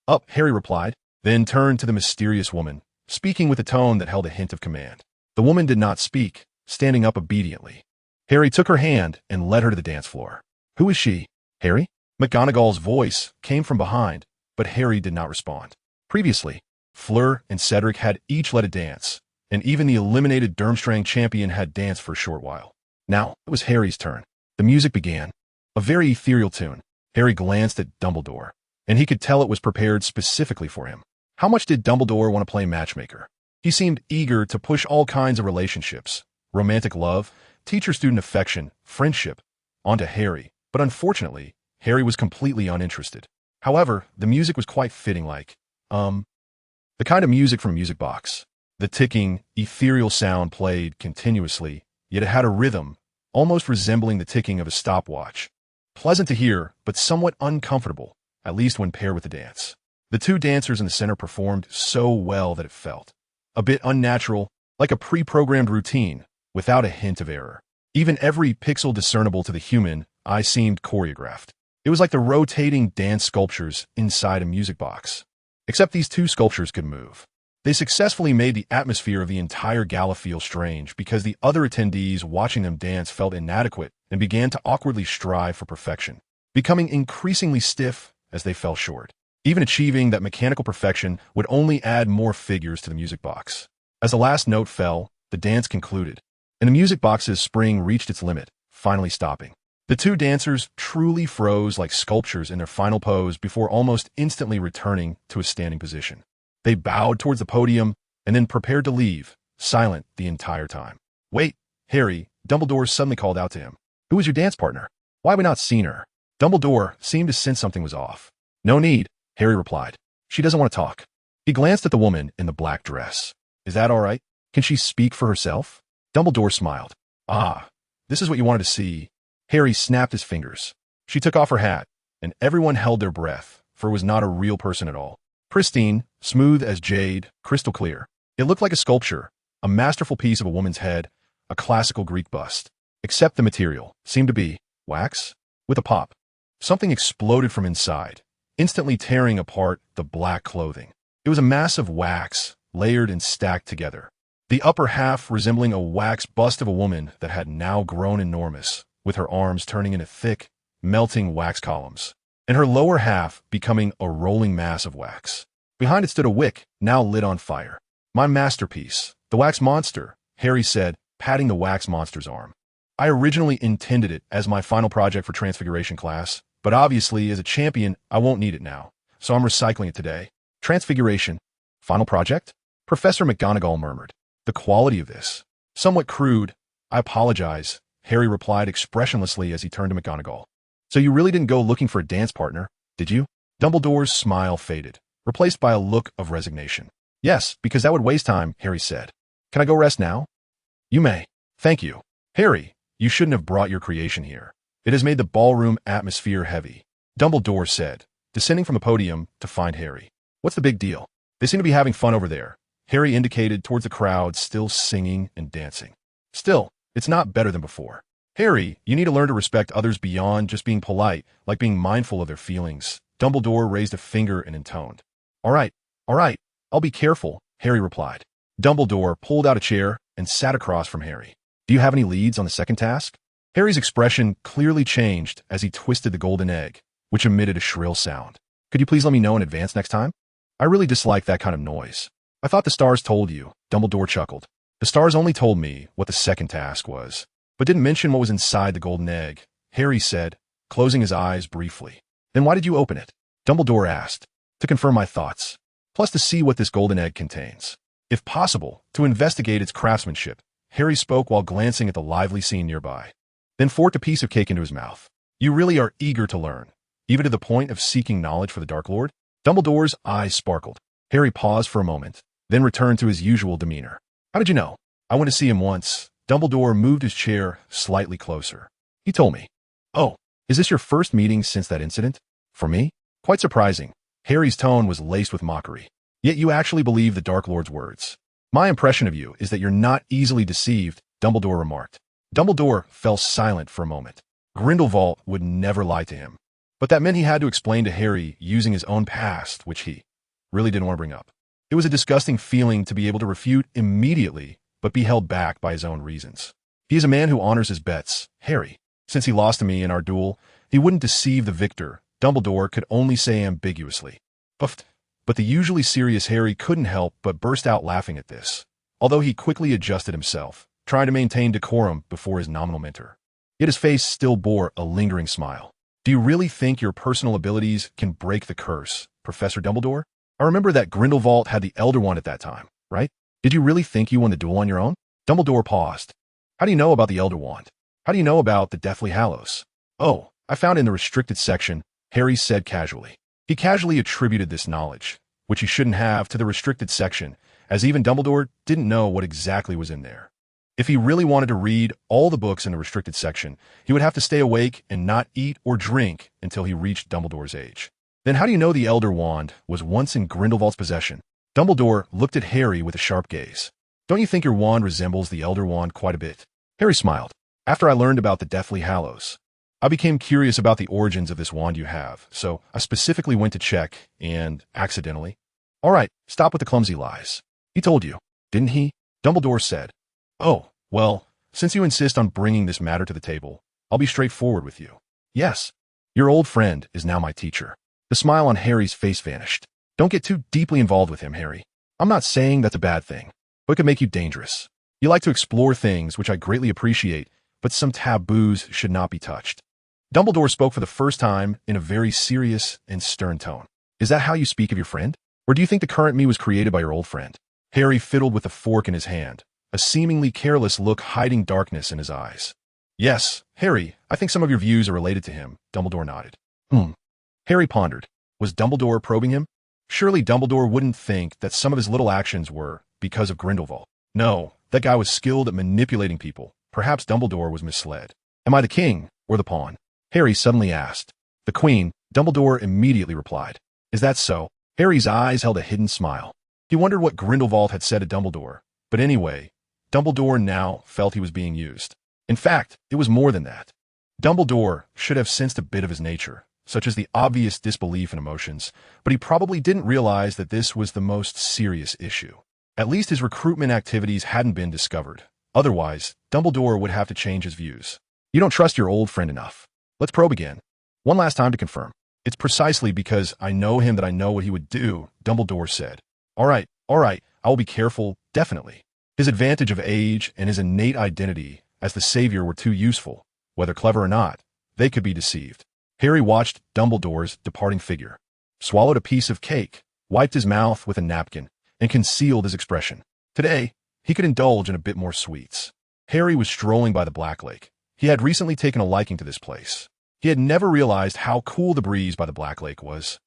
Up, Harry replied, then turned to the mysterious woman, speaking with a tone that held a hint of command. The woman did not speak, standing up obediently. Harry took her hand and led her to the dance floor. Who is she? Harry? McGonagall's voice came from behind, but Harry did not respond. Previously, Fleur and Cedric had each led a dance, and even the eliminated Durmstrang champion had danced for a short while. Now, it was Harry's turn. The music began. A very ethereal tune. Harry glanced at Dumbledore, and he could tell it was prepared specifically for him. How much did Dumbledore want to play matchmaker? He seemed eager to push all kinds of relationships, romantic love, teacher-student affection, friendship, onto Harry, but unfortunately, Harry was completely uninterested. However, the music was quite fitting, like, the kind of music from a music box. The ticking, ethereal sound played continuously, yet it had a rhythm, almost resembling the ticking of a stopwatch. Pleasant to hear, but somewhat uncomfortable, at least when paired with the dance. The two dancers in the center performed so well that it felt a bit unnatural, like a pre-programmed routine, without a hint of error. Even every pixel discernible to the human eye seemed choreographed. It was like the rotating dance sculptures inside a music box. Except these two sculptures could move. They successfully made the atmosphere of the entire gala feel strange because the other attendees watching them dance felt inadequate and began to awkwardly strive for perfection, becoming increasingly stiff as they fell short. Even achieving that mechanical perfection would only add more figures to the music box. As the last note fell, the dance concluded, and the music box's spring reached its limit, finally stopping. The two dancers truly froze like sculptures in their final pose before almost instantly returning to a standing position. They bowed towards the podium and then prepared to leave, silent the entire time. "Wait, Harry," Dumbledore suddenly called out to him. "Who was your dance partner? Why have we not seen her?" Dumbledore seemed to sense something was off. "No need," Harry replied. "She doesn't want to talk." He glanced at the woman in the black dress. "Is that all right? Can she speak for herself?" Dumbledore smiled. "Ah, this is what you wanted to see." Harry snapped his fingers. She took off her hat, and everyone held their breath, for it was not a real person at all. Pristine, smooth as jade, crystal clear. It looked like a sculpture, a masterful piece of a woman's head, a classical Greek bust. Except the material seemed to be wax. With a pop, something exploded from inside, instantly tearing apart the black clothing. It was a mass of wax, layered and stacked together. The upper half resembling a wax bust of a woman that had now grown enormous, with her arms turning into thick, melting wax columns, and her lower half becoming a rolling mass of wax. Behind it stood a wick, now lit on fire. "My masterpiece, the wax monster," Harry said, patting the wax monster's arm. "I originally intended it as my final project for Transfiguration class, but obviously as a champion I won't need it now, so I'm recycling it today." "Transfiguration? Final project?" Professor McGonagall murmured. "The quality of this. Somewhat crude. I apologize," Harry replied expressionlessly as he turned to McGonagall. "So you really didn't go looking for a dance partner, did you?" Dumbledore's smile faded, replaced by a look of resignation. "Yes, because that would waste time," Harry said. "Can I go rest now?" "You may. Thank you." "Harry, you shouldn't have brought your creation here. It has made the ballroom atmosphere heavy," Dumbledore said, descending from the podium to find Harry. "What's the big deal? They seem to be having fun over there." Harry indicated towards the crowd still singing and dancing. "Still, it's not better than before. Harry, you need to learn to respect others beyond just being polite, like being mindful of their feelings." Dumbledore raised a finger and intoned. All right, I'll be careful," Harry replied. Dumbledore pulled out a chair and sat across from Harry. "Do you have any leads on the second task?" Harry's expression clearly changed as he twisted the golden egg, which emitted a shrill sound. "Could you please let me know in advance next time? I really dislike that kind of noise." "I thought the stars told you," Dumbledore chuckled. "The stars only told me what the second task was, but didn't mention what was inside the golden egg," Harry said, closing his eyes briefly. "Then why did you open it?" Dumbledore asked. "To confirm my thoughts, plus to see what this golden egg contains. If possible, to investigate its craftsmanship," Harry spoke while glancing at the lively scene nearby. Then forked a piece of cake into his mouth. "You really are eager to learn, even to the point of seeking knowledge for the Dark Lord?" Dumbledore's eyes sparkled. Harry paused for a moment, then returned to his usual demeanor. "How did you know?" "I went to see him once." Dumbledore moved his chair slightly closer. "He told me." "Oh, is this your first meeting since that incident?" "For me? Quite surprising." Harry's tone was laced with mockery. "Yet you actually believe the Dark Lord's words." "My impression of you is that you're not easily deceived," Dumbledore remarked. Dumbledore fell silent for a moment. Grindelwald would never lie to him. But that meant he had to explain to Harry using his own past, which he really didn't want to bring up. It was a disgusting feeling to be able to refute immediately, but be held back by his own reasons. "He is a man who honors his bets, Harry. Since he lost to me in our duel, he wouldn't deceive the victor," Dumbledore could only say ambiguously. But the usually serious Harry couldn't help but burst out laughing at this, although he quickly adjusted himself, trying to maintain decorum before his nominal mentor. Yet his face still bore a lingering smile. "Do you really think your personal abilities can break the curse, Professor Dumbledore? I remember that Grindelwald had the Elder Wand at that time, right? Did you really think you won the duel on your own?" Dumbledore paused. "How do you know about the Elder Wand? How do you know about the Deathly Hallows?" "Oh, I found it in the restricted section," Harry said casually. He casually attributed this knowledge, which he shouldn't have, to the restricted section, as even Dumbledore didn't know what exactly was in there. If he really wanted to read all the books in the restricted section, he would have to stay awake and not eat or drink until he reached Dumbledore's age. "Then how do you know the Elder Wand was once in Grindelwald's possession?" Dumbledore looked at Harry with a sharp gaze. "Don't you think your wand resembles the Elder Wand quite a bit?" Harry smiled. "After I learned about the Deathly Hallows, I became curious about the origins of this wand you have, so I specifically went to check and, accidentally—" "All right, stop with the clumsy lies. He told you, didn't he?" Dumbledore said. "Oh, well, since you insist on bringing this matter to the table, I'll be straightforward with you. Yes, your old friend is now my teacher." The smile on Harry's face vanished. Don't get too deeply involved with him, Harry. I'm not saying that's a bad thing, but it could make you dangerous. You like to explore things, which I greatly appreciate, but some taboos should not be touched. Dumbledore spoke for the first time in a very serious and stern tone. Is that how you speak of your friend? Or do you think the current me was created by your old friend? Harry fiddled with the fork in his hand, a seemingly careless look hiding darkness in his eyes. Yes, Harry, I think some of your views are related to him, Dumbledore nodded. Harry pondered. Was Dumbledore probing him? Surely Dumbledore wouldn't think that some of his little actions were because of Grindelwald. No, that guy was skilled at manipulating people. Perhaps Dumbledore was misled. Am I the king or the pawn? Harry suddenly asked. The queen, Dumbledore immediately replied. Is that so? Harry's eyes held a hidden smile. He wondered what Grindelwald had said to Dumbledore. But anyway, Dumbledore now felt he was being used. In fact, it was more than that. Dumbledore should have sensed a bit of his nature, such as the obvious disbelief in emotions, but he probably didn't realize that this was the most serious issue. At least his recruitment activities hadn't been discovered. Otherwise, Dumbledore would have to change his views. You don't trust your old friend enough. Let's probe again. One last time to confirm. It's precisely because I know him that I know what he would do, Dumbledore said. All right, I will be careful, definitely. His advantage of age and his innate identity as the savior were too useful. Whether clever or not, they could be deceived. Harry watched Dumbledore's departing figure, swallowed a piece of cake, wiped his mouth with a napkin, and concealed his expression. Today, he could indulge in a bit more sweets. Harry was strolling by the Black Lake. He had recently taken a liking to this place. He had never realized how cool the breeze by the Black Lake was.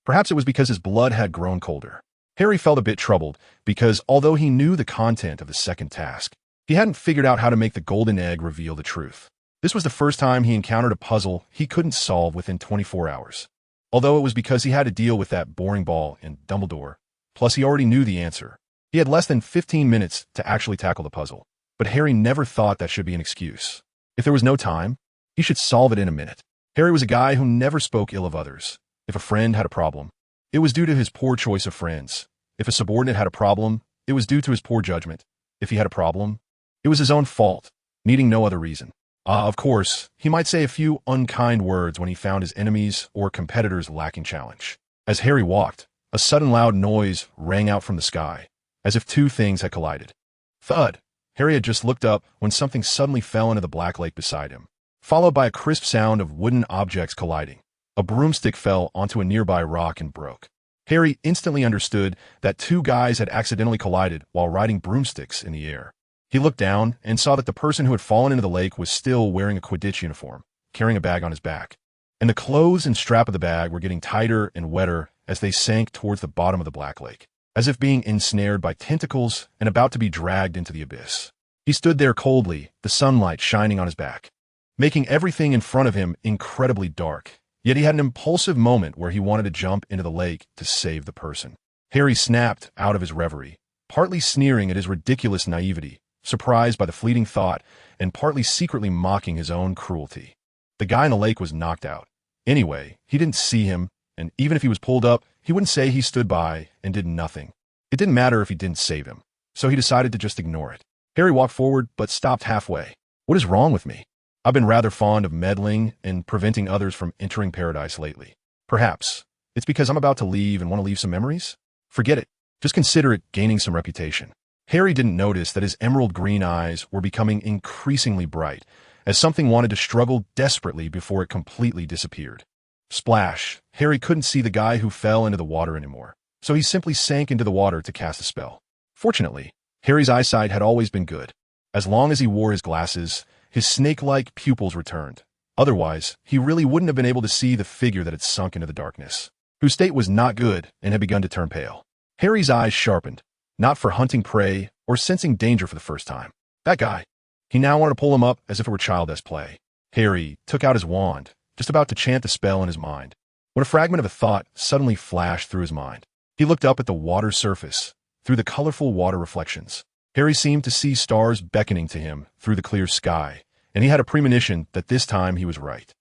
Perhaps it was because his blood had grown colder. Harry felt a bit troubled because, although he knew the content of the second task, he hadn't figured out how to make the golden egg reveal the truth. This was the first time he encountered a puzzle he couldn't solve within 24 hours. Although it was because he had to deal with that boring ball in Dumbledore, plus he already knew the answer. He had less than 15 minutes to actually tackle the puzzle. But Harry never thought that should be an excuse. If there was no time, he should solve it in a minute. Harry was a guy who never spoke ill of others. If a friend had a problem, it was due to his poor choice of friends. If a subordinate had a problem, it was due to his poor judgment. If he had a problem, it was his own fault, needing no other reason. Of course, he might say a few unkind words when he found his enemies or competitors lacking challenge. As Harry walked, a sudden loud noise rang out from the sky, as if two things had collided. Thud! Harry had just looked up when something suddenly fell into the Black Lake beside him, followed by a crisp sound of wooden objects colliding. A broomstick fell onto a nearby rock and broke. Harry instantly understood that two guys had accidentally collided while riding broomsticks in the air. He looked down and saw that the person who had fallen into the lake was still wearing a Quidditch uniform, carrying a bag on his back. And the clothes and strap of the bag were getting tighter and wetter as they sank towards the bottom of the Black Lake, as if being ensnared by tentacles and about to be dragged into the abyss. He stood there coldly, the sunlight shining on his back, making everything in front of him incredibly dark. Yet he had an impulsive moment where he wanted to jump into the lake to save the person. Harry snapped out of his reverie, partly sneering at his ridiculous naivety, surprised by the fleeting thought, and partly secretly mocking his own cruelty. The guy in the lake was knocked out. Anyway, he didn't see him, and even if he was pulled up, he wouldn't say he stood by and did nothing. It didn't matter if he didn't save him, so he decided to just ignore it. Harry walked forward, but stopped halfway. What is wrong with me? I've been rather fond of meddling and preventing others from entering paradise lately. Perhaps it's because I'm about to leave and want to leave some memories? Forget it. Just consider it gaining some reputation. Harry didn't notice that his emerald green eyes were becoming increasingly bright, as something wanted to struggle desperately before it completely disappeared. Splash! Harry couldn't see the guy who fell into the water anymore, so he simply sank into the water to cast a spell. Fortunately, Harry's eyesight had always been good. As long as he wore his glasses, his snake-like pupils returned. Otherwise, he really wouldn't have been able to see the figure that had sunk into the darkness, whose state was not good and had begun to turn pale. Harry's eyes sharpened, not for hunting prey or sensing danger for the first time. That guy. He now wanted to pull him up as if it were childish play. Harry took out his wand, just about to chant the spell in his mind, when a fragment of a thought suddenly flashed through his mind. He looked up at the water's surface, through the colorful water reflections. Harry seemed to see stars beckoning to him through the clear sky, and he had a premonition that this time he was right.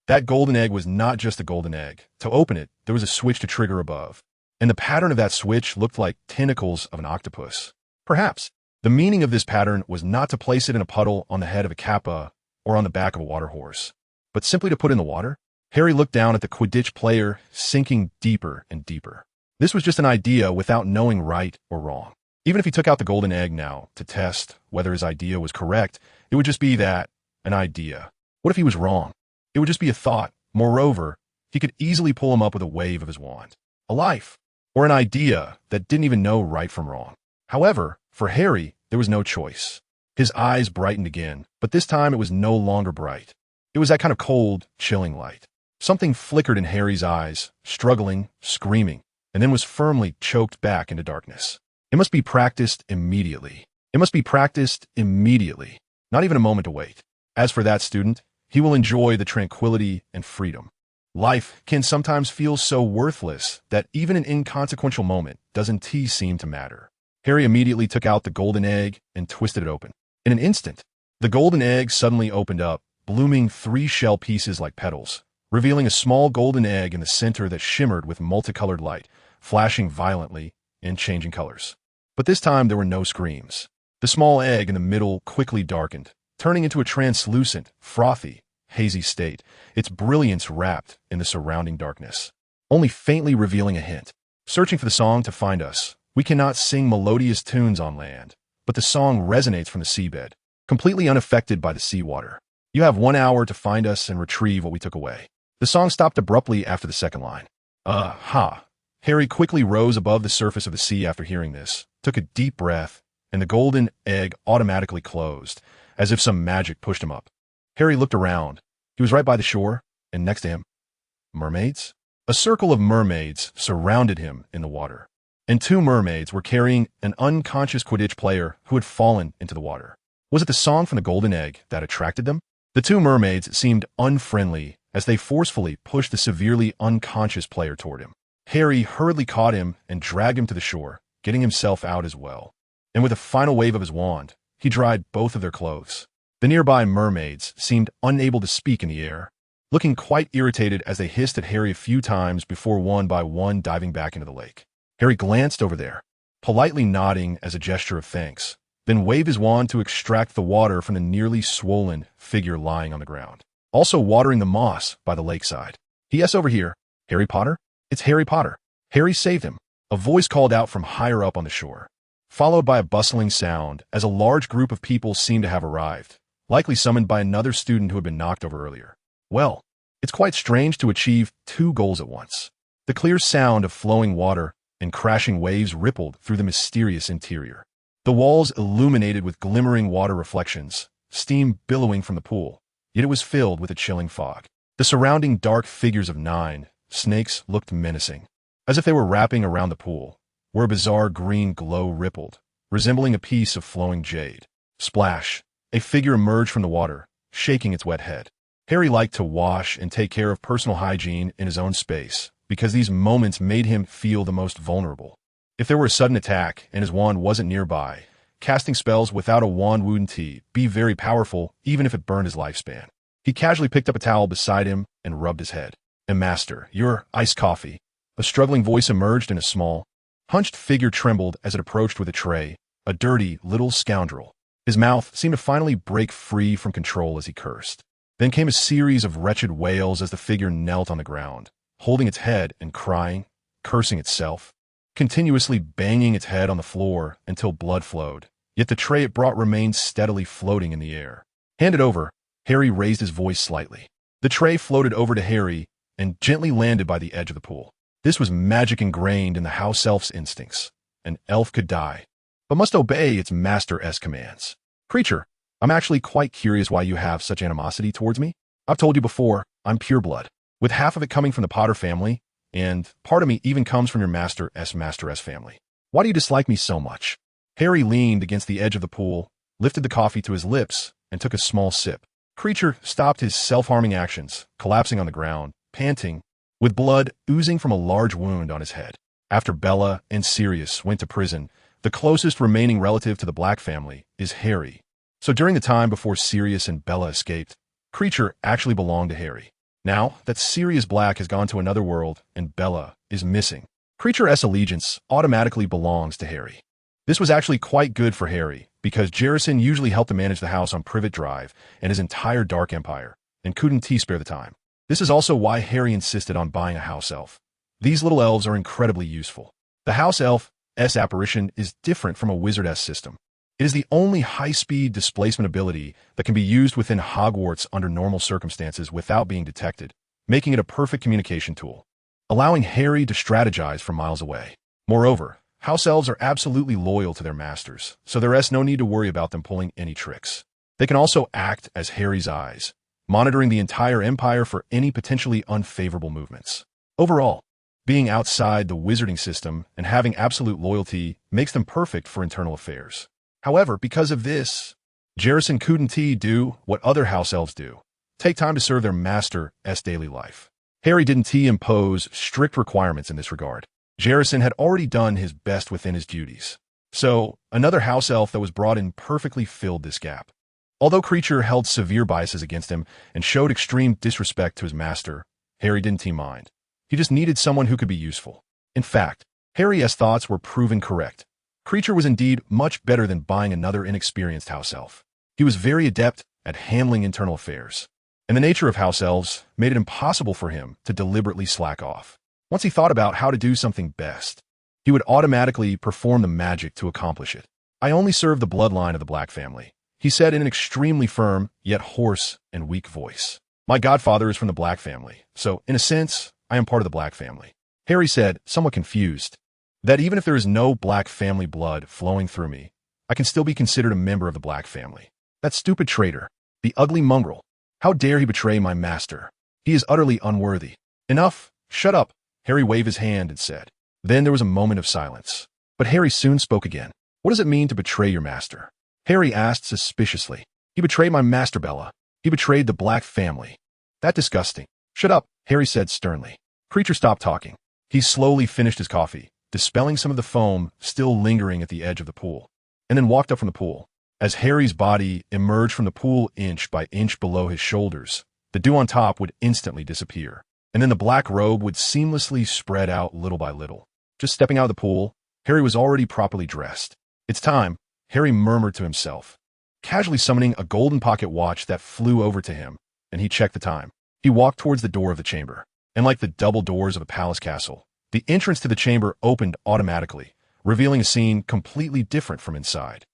That golden egg was not just a golden egg. To open it, there was a switch to trigger above, and the pattern of that switch looked like tentacles of an octopus. Perhaps the meaning of this pattern was not to place it in a puddle on the head of a kappa or on the back of a water horse, but simply to put in the water. Harry looked down at the Quidditch player, sinking deeper and deeper. This was just an idea without knowing right or wrong. Even if he took out the golden egg now to test whether his idea was correct, it would just be that, an idea. What if he was wrong? It would just be a thought. Moreover, he could easily pull him up with a wave of his wand. A life. Or an idea that didn't even know right from wrong. However, for Harry, there was no choice. His eyes brightened again, but this time it was no longer bright. It was that kind of cold, chilling light. Something flickered in Harry's eyes, struggling, screaming, and then was firmly choked back into darkness. It must be practiced immediately. It must be practiced immediately. Not even a moment to wait. As for that student, he will enjoy the tranquility and freedom. Life can sometimes feel so worthless that even an inconsequential moment doesn't seem to matter. Harry immediately took out the golden egg and twisted it open. In an instant, the golden egg suddenly opened up, blooming 3 shell pieces like petals, revealing a small golden egg in the center that shimmered with multicolored light, flashing violently and changing colors. But this time there were no screams. The small egg in the middle quickly darkened, turning into a translucent, frothy, hazy state, its brilliance wrapped in the surrounding darkness, only faintly revealing a hint. Searching for the song to find us, we cannot sing melodious tunes on land, but the song resonates from the seabed, completely unaffected by the seawater. You have 1 hour to find us and retrieve what we took away. The song stopped abruptly after the second line. Harry quickly rose above the surface of the sea after hearing this, took a deep breath, and the golden egg automatically closed, as if some magic pushed him up. Harry looked around. He was right by the shore, and next to him, mermaids? A circle of mermaids surrounded him in the water, and 2 mermaids were carrying an unconscious Quidditch player who had fallen into the water. Was it the song from the golden egg that attracted them? The 2 mermaids seemed unfriendly as they forcefully pushed the severely unconscious player toward him. Harry hurriedly caught him and dragged him to the shore, getting himself out as well. And with a final wave of his wand, he dried both of their clothes. The nearby mermaids seemed unable to speak in the air, looking quite irritated as they hissed at Harry a few times before one by one diving back into the lake. Harry glanced over there, politely nodding as a gesture of thanks, then waved his wand to extract the water from the nearly swollen figure lying on the ground, also watering the moss by the lakeside. "Yes, over here. Harry Potter? It's Harry Potter." Harry saved him. A voice called out from higher up on the shore, followed by a bustling sound as a large group of people seemed to have arrived, likely summoned by another student who had been knocked over earlier. Well, it's quite strange to achieve 2 goals at once. The clear sound of flowing water and crashing waves rippled through the mysterious interior. The walls illuminated with glimmering water reflections, steam billowing from the pool, yet it was filled with a chilling fog. The surrounding dark figures of 9 snakes looked menacing, as if they were wrapping around the pool, where a bizarre green glow rippled, resembling a piece of flowing jade. Splash! A figure emerged from the water, shaking its wet head. Harry liked to wash and take care of personal hygiene in his own space, because these moments made him feel the most vulnerable. If there were a sudden attack and his wand wasn't nearby, casting spells without a wand wouldn't be very powerful, even if it burned his lifespan. He casually picked up a towel beside him and rubbed his head. "And master, your iced coffee." A struggling voice emerged and a small, hunched figure trembled as it approached with a tray, a dirty little scoundrel. His mouth seemed to finally break free from control as he cursed. Then came a series of wretched wails as the figure knelt on the ground, holding its head and crying, cursing itself, continuously banging its head on the floor until blood flowed, yet the tray it brought remained steadily floating in the air. "Hand it over." Harry raised his voice slightly. The tray floated over to Harry and gently landed by the edge of the pool. This was magic ingrained in the house elf's instincts. An elf could die, but must obey its master's commands. "Creature, I'm actually quite curious why you have such animosity towards me. I've told you before, I'm pure blood, with half of it coming from the Potter family, and part of me even comes from your master's family. Why do you dislike me so much?" Harry leaned against the edge of the pool, lifted the coffee to his lips, and took a small sip. Creature stopped his self-harming actions, collapsing on the ground, panting, with blood oozing from a large wound on his head. After Bella and Sirius went to prison, the closest remaining relative to the Black family is Harry. So during the time before Sirius and Bella escaped, Creature actually belonged to Harry. Now that Sirius Black has gone to another world and Bella is missing, Creature's allegiance automatically belongs to Harry. This was actually quite good for Harry, because Jarrison usually helped to manage the house on Privet Drive and his entire Dark Empire, and couldn't spare the time. This is also why Harry insisted on buying a house elf. These little elves are incredibly useful. The house elf's apparition is different from a wizard's system. It is the only high-speed displacement ability that can be used within Hogwarts under normal circumstances without being detected, making it a perfect communication tool, allowing Harry to strategize from miles away. Moreover, house elves are absolutely loyal to their masters, so there is no need to worry about them pulling any tricks. They can also act as Harry's eyes, monitoring the entire empire for any potentially unfavorable movements. Overall, being outside the wizarding system and having absolute loyalty makes them perfect for internal affairs. However, because of this, Jarrison couldn't do what other house elves do, take time to serve their master's daily life. Harry didn't impose strict requirements in this regard. Jarrison had already done his best within his duties. So, another house elf that was brought in perfectly filled this gap. Although Creature held severe biases against him and showed extreme disrespect to his master, Harry didn't mind. He just needed someone who could be useful. In fact, Harry's thoughts were proven correct. Creature was indeed much better than buying another inexperienced house elf. He was very adept at handling internal affairs, and the nature of house elves made it impossible for him to deliberately slack off. Once he thought about how to do something best, he would automatically perform the magic to accomplish it. I only serve the bloodline of the Black family, he said in an extremely firm, yet hoarse and weak voice. My godfather is from the Black family, so, in a sense, I am part of the Black family. Harry said, somewhat confused, that even if there is no Black family blood flowing through me, I can still be considered a member of the Black family. That stupid traitor, the ugly mongrel, how dare he betray my master? He is utterly unworthy. Enough, shut up, Harry waved his hand and said. Then there was a moment of silence. But Harry soon spoke again. What does it mean to betray your master? Harry asked suspiciously. He betrayed my master, Bella. He betrayed the Black family. That disgusting. Shut up, Harry said sternly. Creature stopped talking. He slowly finished his coffee, dispelling some of the foam still lingering at the edge of the pool, and then walked up from the pool. As Harry's body emerged from the pool inch by inch below his shoulders, the dew on top would instantly disappear, and then the black robe would seamlessly spread out little by little. Just stepping out of the pool, Harry was already properly dressed. It's time, Harry murmured to himself, casually summoning a golden pocket watch that flew over to him, and he checked the time. He walked towards the door of the chamber, and like the double doors of a palace castle, the entrance to the chamber opened automatically, revealing a scene completely different from inside.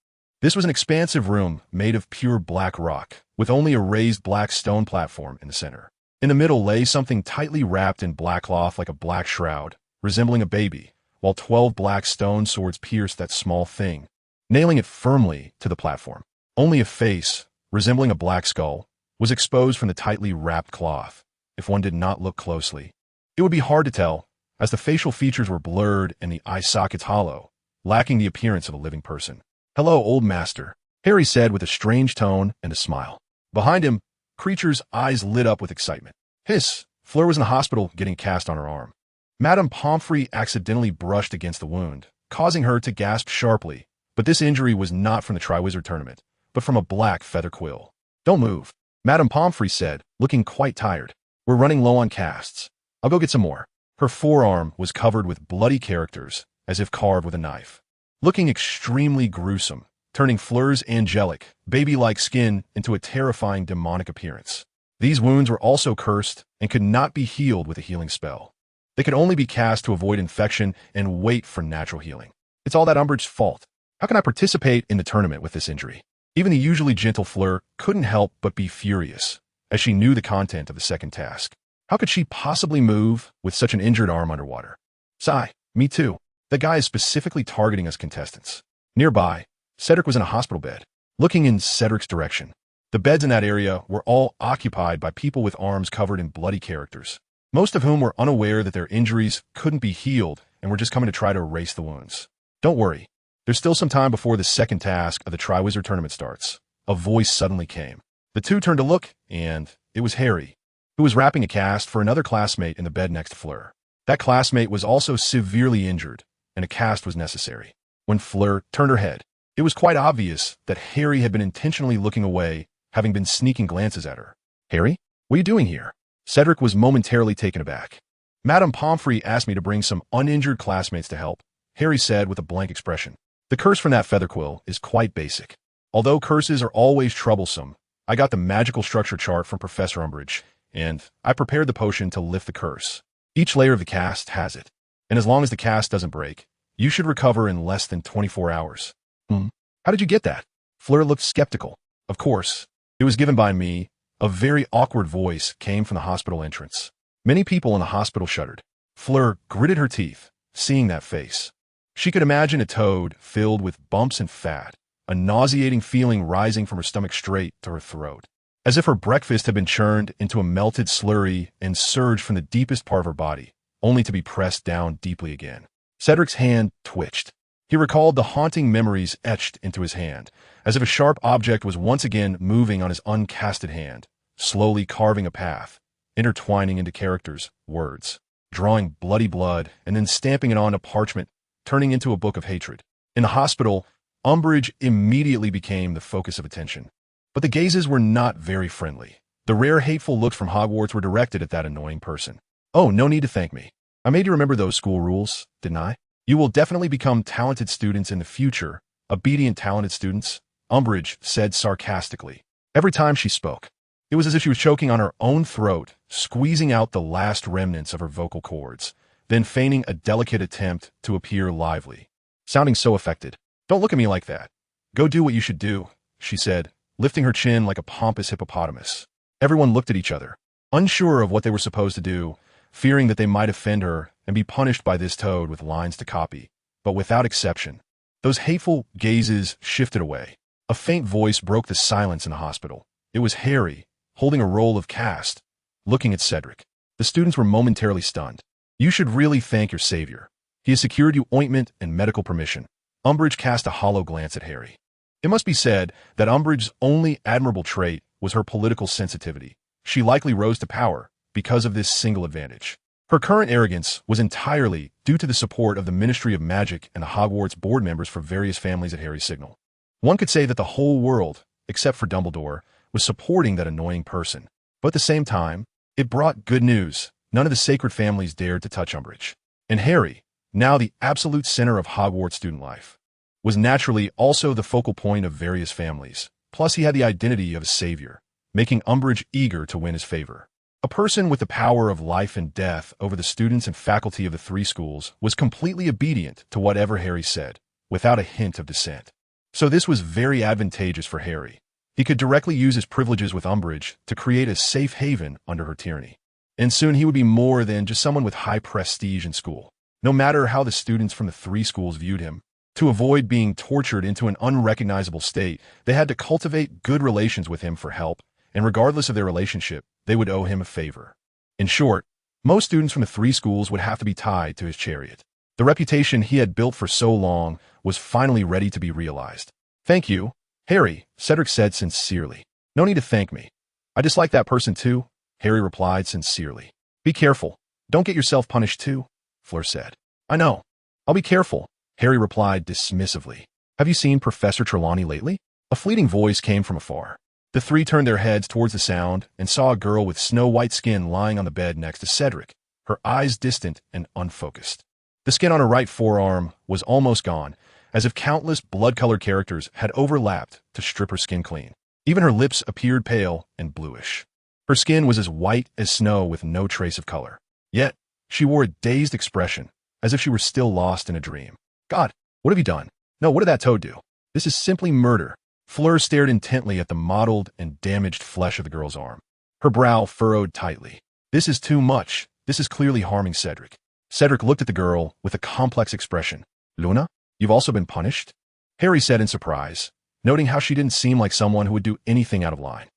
This was an expansive room made of pure black rock, with only a raised black stone platform in the center. In the middle lay something tightly wrapped in black cloth like a black shroud, resembling a baby, while 12 black stone swords pierced that small thing, nailing it firmly to the platform. Only a face, resembling a black skull, was exposed from the tightly wrapped cloth. If one did not look closely, it would be hard to tell, as the facial features were blurred and the eye sockets hollow, lacking the appearance of a living person. Hello, old master, Harry said with a strange tone and a smile. Behind him, Creature's eyes lit up with excitement. Hiss! Fleur was in the hospital getting a cast on her arm. Madame Pomfrey accidentally brushed against the wound, causing her to gasp sharply, but this injury was not from the Triwizard Tournament, but from a black feather quill. Don't move, Madame Pomfrey said, looking quite tired. We're running low on casts. I'll go get some more. Her forearm was covered with bloody characters, as if carved with a knife, looking extremely gruesome, turning Fleur's angelic, baby-like skin into a terrifying demonic appearance. These wounds were also cursed and could not be healed with a healing spell. They could only be cast to avoid infection and wait for natural healing. It's all that Umbridge's fault. How can I participate in the tournament with this injury? Even the usually gentle Fleur couldn't help but be furious, as she knew the content of the second task. How could she possibly move with such an injured arm underwater? Sigh, me too. The guy is specifically targeting us contestants. Nearby, Cedric was in a hospital bed, looking in Cedric's direction. The beds in that area were all occupied by people with arms covered in bloody characters, most of whom were unaware that their injuries couldn't be healed and were just coming to try to erase the wounds. Don't worry, there's still some time before the second task of the Triwizard Tournament starts. A voice suddenly came. The two turned to look, and it was Harry, who was wrapping a cast for another classmate in the bed next to Fleur. That classmate was also severely injured, and a cast was necessary. When Fleur turned her head, it was quite obvious that Harry had been intentionally looking away, having been sneaking glances at her. Harry, what are you doing here? Cedric was momentarily taken aback. Madame Pomfrey asked me to bring some uninjured classmates to help, Harry said with a blank expression. The curse from that feather quill is quite basic. Although curses are always troublesome, I got the magical structure chart from Professor Umbridge, and I prepared the potion to lift the curse. Each layer of the cast has it, and as long as the cast doesn't break, you should recover in less than 24 hours. How did you get that? Fleur looked skeptical. Of course, it was given by me. A very awkward voice came from the hospital entrance. Many people in the hospital shuddered. Fleur gritted her teeth, seeing that face. She could imagine a toad filled with bumps and fat, a nauseating feeling rising from her stomach straight to her throat, as if her breakfast had been churned into a melted slurry and surged from the deepest part of her body, only to be pressed down deeply again. Cedric's hand twitched. He recalled the haunting memories etched into his hand, as if a sharp object was once again moving on his uncasted hand, slowly carving a path, intertwining into characters, words, drawing bloody blood, and then stamping it onto parchment, turning into a book of hatred. In the hospital, Umbridge immediately became the focus of attention. But the gazes were not very friendly. The rare hateful looks from Hogwarts were directed at that annoying person. Oh, no need to thank me. I made you remember those school rules, didn't I? You will definitely become talented students in the future, obedient talented students, Umbridge said sarcastically. Every time she spoke, it was as if she was choking on her own throat, squeezing out the last remnants of her vocal cords, then feigning a delicate attempt to appear lively, sounding so affected. Don't look at me like that. Go do what you should do, she said, lifting her chin like a pompous hippopotamus. Everyone looked at each other, unsure of what they were supposed to do, fearing that they might offend her and be punished by this toad with lines to copy. But without exception, those hateful gazes shifted away. A faint voice broke the silence in the hospital. It was Harry, holding a roll of cast, looking at Cedric. The students were momentarily stunned. You should really thank your savior. He has secured you ointment and medical permission. Umbridge cast a hollow glance at Harry. It must be said that Umbridge's only admirable trait was her political sensitivity. She likely rose to power because of this single advantage. Her current arrogance was entirely due to the support of the Ministry of Magic and the Hogwarts board members for various families at Harry's signal. One could say that the whole world, except for Dumbledore, was supporting that annoying person. But at the same time, it brought good news. None of the sacred families dared to touch Umbridge. And Harry, now the absolute center of Hogwarts student life, was naturally also the focal point of various families. Plus, he had the identity of a savior, making Umbridge eager to win his favor. A person with the power of life and death over the students and faculty of the three schools was completely obedient to whatever Harry said, without a hint of dissent. So this was very advantageous for Harry. He could directly use his privileges with Umbridge to create a safe haven under her tyranny. And soon he would be more than just someone with high prestige in school. No matter how the students from the three schools viewed him, to avoid being tortured into an unrecognizable state, they had to cultivate good relations with him for help, and regardless of their relationship, they would owe him a favor. In short, most students from the three schools would have to be tied to his chariot. The reputation he had built for so long was finally ready to be realized. Thank you, Harry, Cedric said sincerely. No need to thank me. I dislike that person too, Harry replied sincerely. Be careful. Don't get yourself punished too, Fleur said. I know. I'll be careful, Harry replied dismissively. Have you seen Professor Trelawney lately? A fleeting voice came from afar. The three turned their heads towards the sound and saw a girl with snow-white skin lying on the bed next to Cedric, her eyes distant and unfocused. The skin on her right forearm was almost gone, as if countless blood-colored characters had overlapped to strip her skin clean. Even her lips appeared pale and bluish. Her skin was as white as snow with no trace of color. Yet, she wore a dazed expression, as if she were still lost in a dream. God, what have you done? No, what did that toad do? This is simply murder. Fleur stared intently at the mottled and damaged flesh of the girl's arm. Her brow furrowed tightly. This is too much. This is clearly harming Cedric. Cedric looked at the girl with a complex expression. Luna, you've also been punished? Harry said in surprise, noting how she didn't seem like someone who would do anything out of line.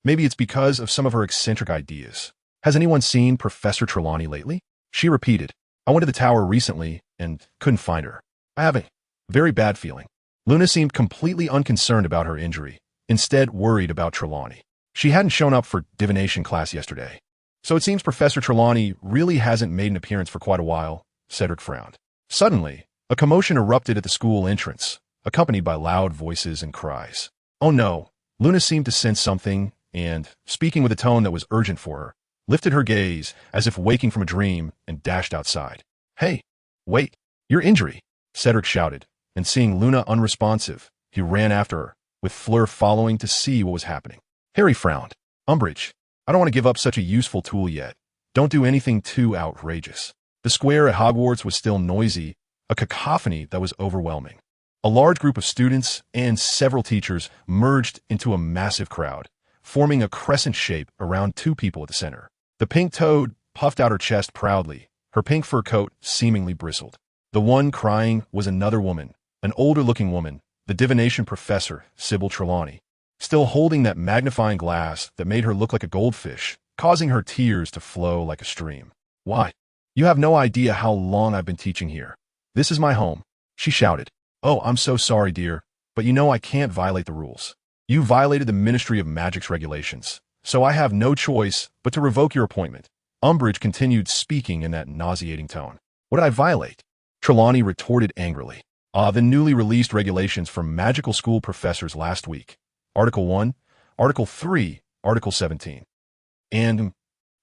Maybe it's because of some of her eccentric ideas. Has anyone seen Professor Trelawney lately? She repeated. I went to the tower recently and couldn't find her. I have a very bad feeling. Luna seemed completely unconcerned about her injury, instead worried about Trelawney. She hadn't shown up for divination class yesterday. So it seems Professor Trelawney really hasn't made an appearance for quite a while, Cedric frowned. Suddenly, a commotion erupted at the school entrance, accompanied by loud voices and cries. Oh no, Luna seemed to sense something and, speaking with a tone that was urgent for her, lifted her gaze as if waking from a dream and dashed outside. Hey, wait, your injury, Cedric shouted. And seeing Luna unresponsive, he ran after her, with Fleur following to see what was happening. Harry frowned. Umbridge, I don't want to give up such a useful tool yet. Don't do anything too outrageous. The square at Hogwarts was still noisy, a cacophony that was overwhelming. A large group of students and several teachers merged into a massive crowd, forming a crescent shape around two people at the center. The pink toad puffed out her chest proudly. Her pink fur coat seemingly bristled. The one crying was another woman, an older-looking woman, the divination professor, Sybil Trelawney, still holding that magnifying glass that made her look like a goldfish, causing her tears to flow like a stream. Why? You have no idea how long I've been teaching here. This is my home, she shouted. Oh, I'm so sorry, dear, but you know I can't violate the rules. You violated the Ministry of Magic's regulations, so I have no choice but to revoke your appointment. Umbridge continued speaking in that nauseating tone. What did I violate? Trelawney retorted angrily. The newly released regulations for magical school professors last week. Article 1, Article 3, Article 17, and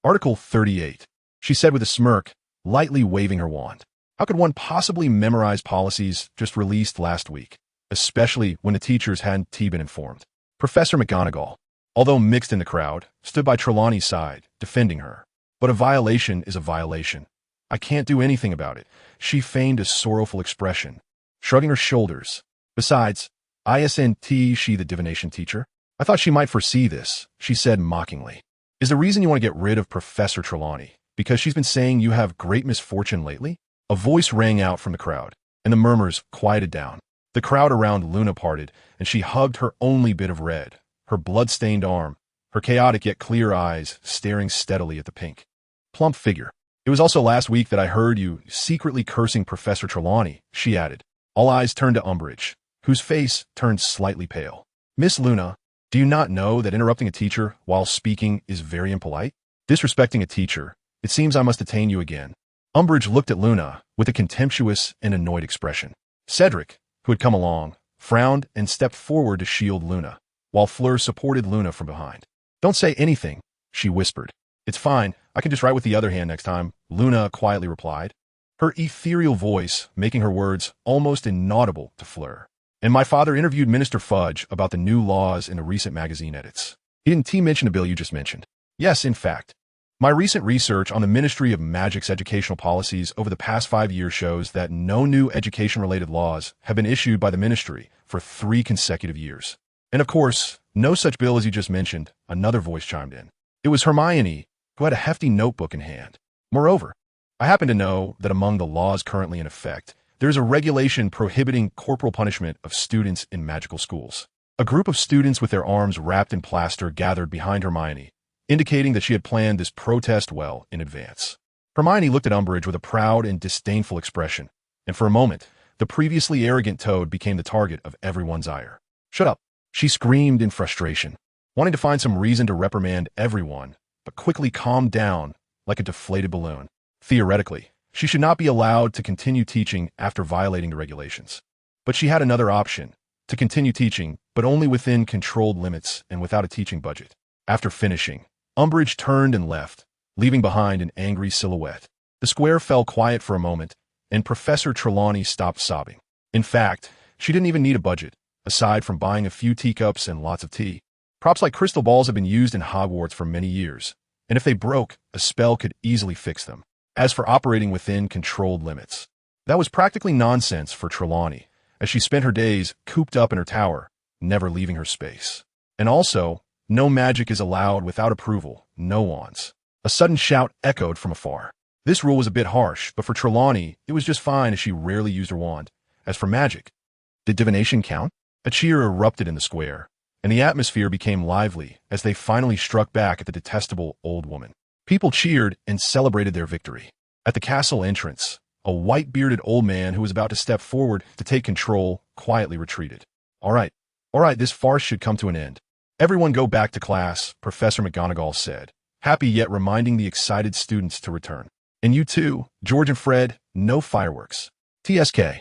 Article 38, she said with a smirk, lightly waving her wand. How could one possibly memorize policies just released last week, especially when the teachers hadn't been informed? Professor McGonagall, although mixed in the crowd, stood by Trelawney's side, defending her. But a violation is a violation. I can't do anything about it. She feigned a sorrowful expression, shrugging her shoulders. Besides, isn't she the divination teacher? I thought she might foresee this, she said mockingly. Is the reason you want to get rid of Professor Trelawney because she's been saying you have great misfortune lately? A voice rang out from the crowd, and the murmurs quieted down. The crowd around Luna parted, and she hugged her only bit of red, her blood-stained arm, her chaotic yet clear eyes staring steadily at the pink, plump figure. It was also last week that I heard you secretly cursing Professor Trelawney, she added. All eyes turned to Umbridge, whose face turned slightly pale. Miss Luna, do you not know that interrupting a teacher while speaking is very impolite? Disrespecting a teacher, it seems I must detain you again. Umbridge looked at Luna with a contemptuous and annoyed expression. Cedric, who had come along, frowned and stepped forward to shield Luna, while Fleur supported Luna from behind. Don't say anything, she whispered. It's fine, I can just write with the other hand next time, Luna quietly replied, her ethereal voice making her words almost inaudible to Fleur. And my father interviewed Minister Fudge about the new laws in the recent magazine edits. He didn't mention the bill you just mentioned. Yes, in fact. My recent research on the Ministry of Magic's educational policies over the past 5 years shows that no new education-related laws have been issued by the ministry for 3 consecutive years. And of course, no such bill as you just mentioned, another voice chimed in. It was Hermione, who had a hefty notebook in hand. Moreover, I happen to know that among the laws currently in effect, there is a regulation prohibiting corporal punishment of students in magical schools. A group of students with their arms wrapped in plaster gathered behind Hermione, indicating that she had planned this protest well in advance. Hermione looked at Umbridge with a proud and disdainful expression, and for a moment, the previously arrogant Toad became the target of everyone's ire. Shut up, she screamed in frustration, wanting to find some reason to reprimand everyone, but quickly calmed down like a deflated balloon. Theoretically, she should not be allowed to continue teaching after violating the regulations. But she had another option, to continue teaching, but only within controlled limits and without a teaching budget. After finishing, Umbridge turned and left, leaving behind an angry silhouette. The square fell quiet for a moment, and Professor Trelawney stopped sobbing. In fact, she didn't even need a budget, aside from buying a few teacups and lots of tea. Props like crystal balls have been used in Hogwarts for many years, and if they broke, a spell could easily fix them. As for operating within controlled limits, that was practically nonsense for Trelawney, as she spent her days cooped up in her tower, never leaving her space. And also, no magic is allowed without approval, no wands. A sudden shout echoed from afar. This rule was a bit harsh, but for Trelawney, it was just fine as she rarely used her wand. As for magic, did divination count? A cheer erupted in the square, and the atmosphere became lively as they finally struck back at the detestable old woman. People cheered and celebrated their victory. At the castle entrance, a white-bearded old man who was about to step forward to take control quietly retreated. All right, this farce should come to an end. Everyone go back to class, Professor McGonagall said, happy yet reminding the excited students to return. And you too, George and Fred, no fireworks. TSK.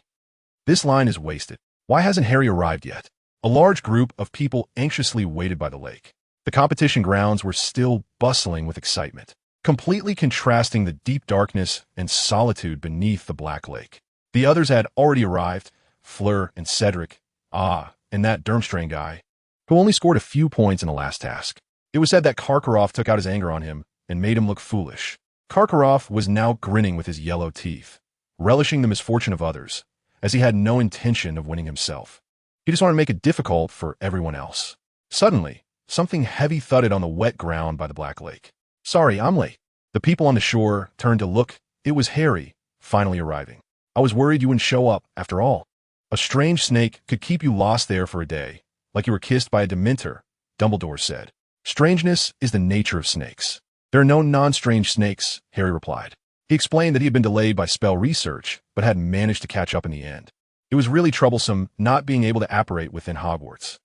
This line is wasted. Why hasn't Harry arrived yet? A large group of people anxiously waited by the lake. The competition grounds were still bustling with excitement, completely contrasting the deep darkness and solitude beneath the Black Lake. The others had already arrived, Fleur and Cedric, and that Durmstrang guy, who only scored a few points in the last task. It was said that Karkaroff took out his anger on him and made him look foolish. Karkaroff was now grinning with his yellow teeth, relishing the misfortune of others, as he had no intention of winning himself. He just wanted to make it difficult for everyone else. Suddenly, something heavy thudded on the wet ground by the Black Lake. "Sorry, I'm late." The people on the shore turned to look. It was Harry, finally arriving. "I was worried you wouldn't show up, after all." "A strange snake could keep you lost there for a day, like you were kissed by a Dementor," Dumbledore said. "Strangeness is the nature of snakes." "There are no non-strange snakes," Harry replied. He explained that he had been delayed by spell research, but had managed to catch up in the end. It was really troublesome not being able to apparate within Hogwarts.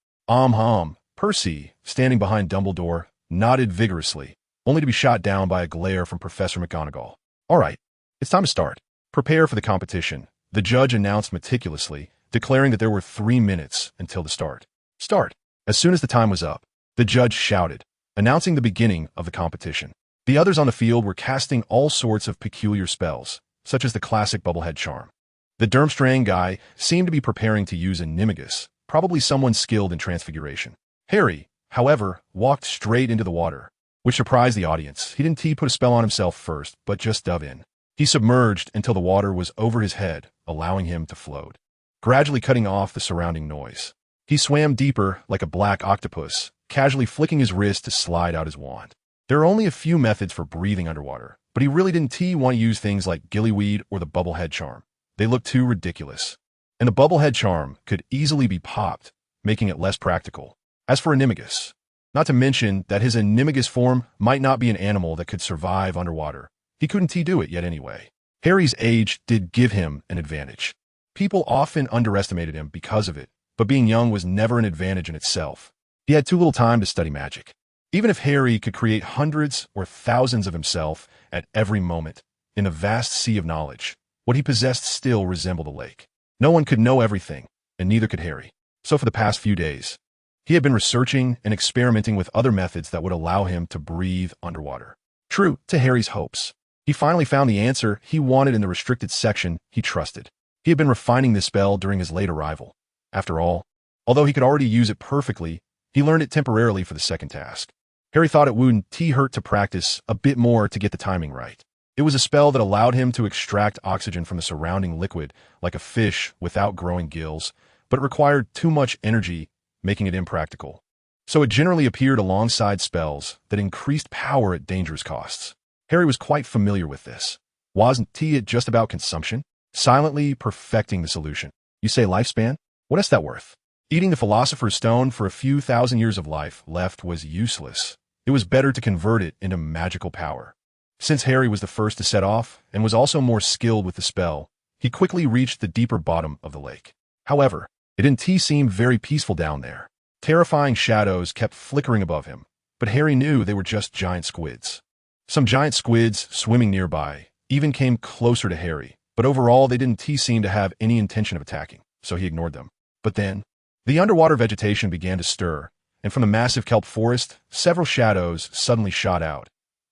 Percy, standing behind Dumbledore, nodded vigorously, only to be shot down by a glare from Professor McGonagall. "All right, it's time to start. Prepare for the competition," the judge announced meticulously, declaring that there were 3 minutes until the start. "Start." As soon as the time was up, the judge shouted, announcing the beginning of the competition. The others on the field were casting all sorts of peculiar spells, such as the classic Bubblehead charm. The Durmstrang guy seemed to be preparing to use a Animagus, probably someone skilled in transfiguration. Harry, however, walked straight into the water, which surprised the audience. He didn't put a spell on himself first, but just dove in. He submerged until the water was over his head, allowing him to float, gradually cutting off the surrounding noise. He swam deeper like a black octopus, casually flicking his wrist to slide out his wand. There are only a few methods for breathing underwater, but he really didn't want to use things like gillyweed or the Bubblehead charm. They looked too ridiculous. And the Bubblehead charm could easily be popped, making it less practical. As for Animagus, not to mention that his Animagus form might not be an animal that could survive underwater, he couldn't do it yet anyway. Harry's age did give him an advantage. People often underestimated him because of it, but being young was never an advantage in itself. He had too little time to study magic. Even if Harry could create hundreds or thousands of himself at every moment in the vast sea of knowledge, what he possessed still resembled a lake. No one could know everything, and neither could Harry. So for the past few days, he had been researching and experimenting with other methods that would allow him to breathe underwater. True to Harry's hopes, he finally found the answer he wanted in the restricted section he trusted. He had been refining this spell during his late arrival. After all, although he could already use it perfectly, he learned it temporarily for the second task. Harry thought it wouldn't hurt to practice a bit more to get the timing right. It was a spell that allowed him to extract oxygen from the surrounding liquid like a fish without growing gills, but it required too much energy, making it impractical. So it generally appeared alongside spells that increased power at dangerous costs. Harry was quite familiar with this. Wasn't it just about consumption? Silently perfecting the solution. You say lifespan? What is that worth? Eating the Philosopher's Stone for a few thousand years of life left was useless. It was better to convert it into magical power. Since Harry was the first to set off, and was also more skilled with the spell, he quickly reached the deeper bottom of the lake. However, it didn't seem very peaceful down there. Terrifying shadows kept flickering above him, but Harry knew they were just giant squids. Some giant squids swimming nearby even came closer to Harry, but overall they didn't seem to have any intention of attacking, so he ignored them. But then, the underwater vegetation began to stir, and from the massive kelp forest, several shadows suddenly shot out.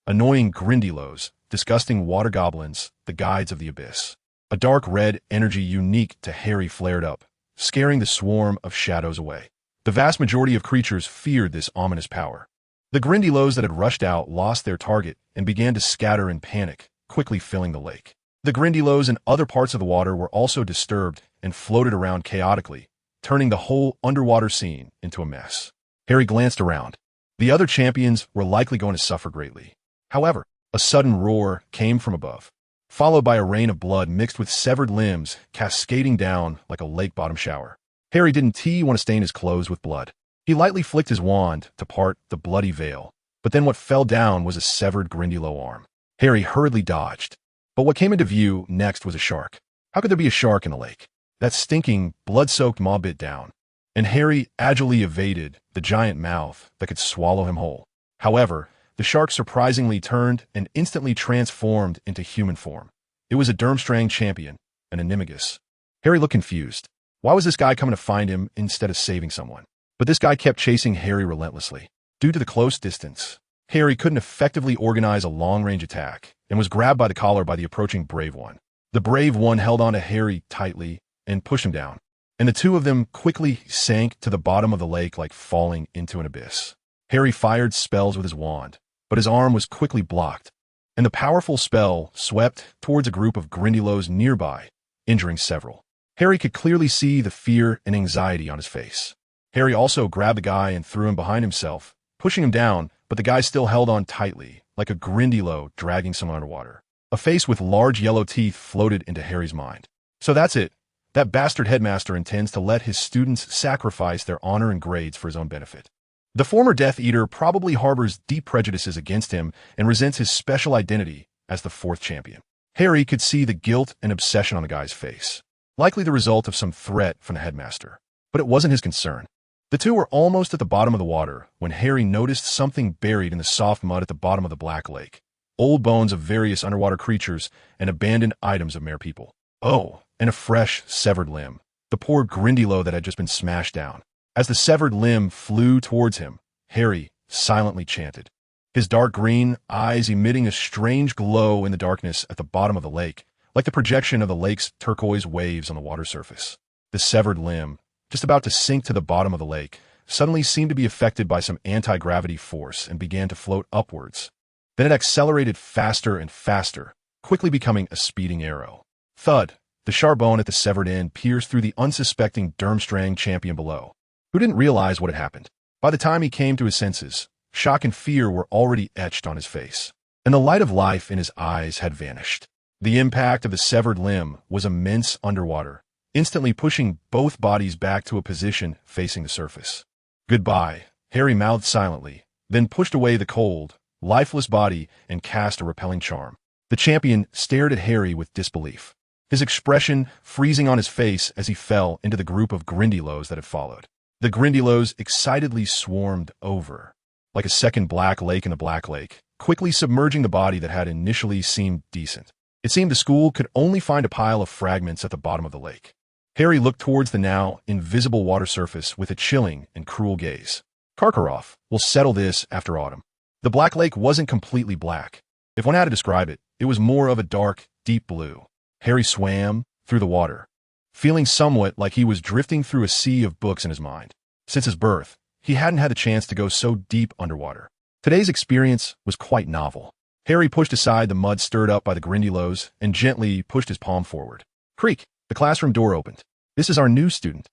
Annoying Grindylows, disgusting water goblins, the guides of the abyss. A dark red energy unique to Harry flared up, scaring the swarm of shadows away. The vast majority of creatures feared this ominous power. The Grindylows that had rushed out lost their target and began to scatter in panic, quickly filling the lake. The Grindylows in other parts of the water were also disturbed and floated around chaotically, turning the whole underwater scene into a mess. Harry glanced around. The other champions were likely going to suffer greatly. However, a sudden roar came from above, followed by a rain of blood mixed with severed limbs cascading down like a lake-bottom shower. Harry didn't want to stain his clothes with blood. He lightly flicked his wand to part the bloody veil, but then what fell down was a severed Grindylow arm. Harry hurriedly dodged, but what came into view next was a shark. How could there be a shark in a lake? That stinking, blood-soaked maw bit down, and Harry agilely evaded the giant mouth that could swallow him whole. However, the shark surprisingly turned and instantly transformed into human form. It was a Durmstrang champion, an Animagus. Harry looked confused. Why was this guy coming to find him instead of saving someone? But this guy kept chasing Harry relentlessly. Due to the close distance, Harry couldn't effectively organize a long-range attack and was grabbed by the collar by the approaching Brave One. The Brave One held on to Harry tightly and pushed him down, and the two of them quickly sank to the bottom of the lake like falling into an abyss. Harry fired spells with his wand, but his arm was quickly blocked, and the powerful spell swept towards a group of Grindylows nearby, injuring several. Harry could clearly see the fear and anxiety on his face. Harry also grabbed the guy and threw him behind himself, pushing him down, but the guy still held on tightly, like a Grindylow dragging someone underwater. A face with large yellow teeth floated into Harry's mind. So that's it. That bastard headmaster intends to let his students sacrifice their honor and grades for his own benefit. The former Death Eater probably harbors deep prejudices against him and resents his special identity as the fourth champion. Harry could see the guilt and obsession on the guy's face, likely the result of some threat from the headmaster. But it wasn't his concern. The two were almost at the bottom of the water when Harry noticed something buried in the soft mud at the bottom of the black lake. Old bones of various underwater creatures and abandoned items of mere people. Oh, and a fresh, severed limb. The poor Grindylow that had just been smashed down. As the severed limb flew towards him, Harry silently chanted, his dark green eyes emitting a strange glow in the darkness at the bottom of the lake, like the projection of the lake's turquoise waves on the water surface. The severed limb, just about to sink to the bottom of the lake, suddenly seemed to be affected by some anti-gravity force and began to float upwards. Then it accelerated faster and faster, quickly becoming a speeding arrow. Thud! The sharp bone at the severed end pierced through the unsuspecting Durmstrang champion below, who didn't realize what had happened. By the time he came to his senses, shock and fear were already etched on his face, and the light of life in his eyes had vanished. The impact of the severed limb was immense underwater, instantly pushing both bodies back to a position facing the surface. Goodbye, Harry mouthed silently, then pushed away the cold, lifeless body and cast a repelling charm. The champion stared at Harry with disbelief, his expression freezing on his face as he fell into the group of Grindylows that had followed. The Grindylows excitedly swarmed over, like a second black lake in the black lake, quickly submerging the body that had initially seemed decent. It seemed the school could only find a pile of fragments at the bottom of the lake. Harry looked towards the now invisible water surface with a chilling and cruel gaze. Karkaroff will settle this after autumn. The black lake wasn't completely black. If one had to describe it, it was more of a dark, deep blue. Harry swam through the water, feeling somewhat like he was drifting through a sea of books in his mind. Since his birth, he hadn't had a chance to go so deep underwater. Today's experience was quite novel. Harry pushed aside the mud stirred up by the Grindylows and gently pushed his palm forward. Creak! The classroom door opened. This is our new student,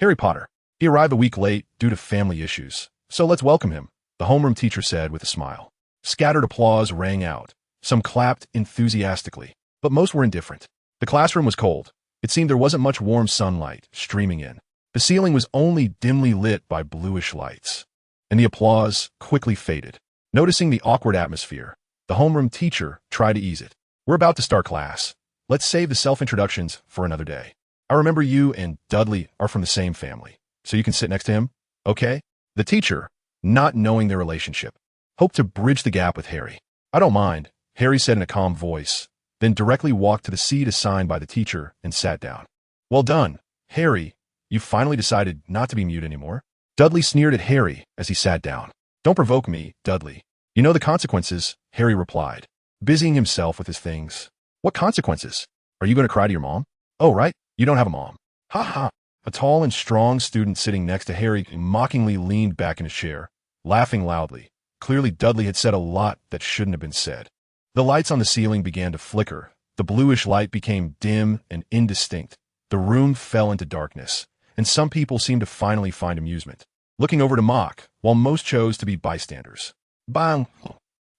Harry Potter. He arrived a week late due to family issues, so let's welcome him, the homeroom teacher said with a smile. Scattered applause rang out. Some clapped enthusiastically, but most were indifferent. The classroom was cold. It seemed there wasn't much warm sunlight streaming in. The ceiling was only dimly lit by bluish lights, and the applause quickly faded. Noticing the awkward atmosphere, the homeroom teacher tried to ease it. We're about to start class. Let's save the self-introductions for another day. I remember you and Dudley are from the same family, so you can sit next to him, okay? The teacher, not knowing their relationship, hoped to bridge the gap with Harry. I don't mind, Harry said in a calm voice, then directly walked to the seat assigned by the teacher and sat down. Well done, Harry. You finally decided not to be mute anymore. Dudley sneered at Harry as he sat down. Don't provoke me, Dudley. You know the consequences, Harry replied, busying himself with his things. What consequences? Are you going to cry to your mom? Oh, right, you don't have a mom. Ha ha. A tall and strong student sitting next to Harry mockingly leaned back in his chair, laughing loudly. Clearly Dudley had said a lot that shouldn't have been said. The lights on the ceiling began to flicker. The bluish light became dim and indistinct. The room fell into darkness, and some people seemed to finally find amusement, looking over to mock, while most chose to be bystanders. Bang!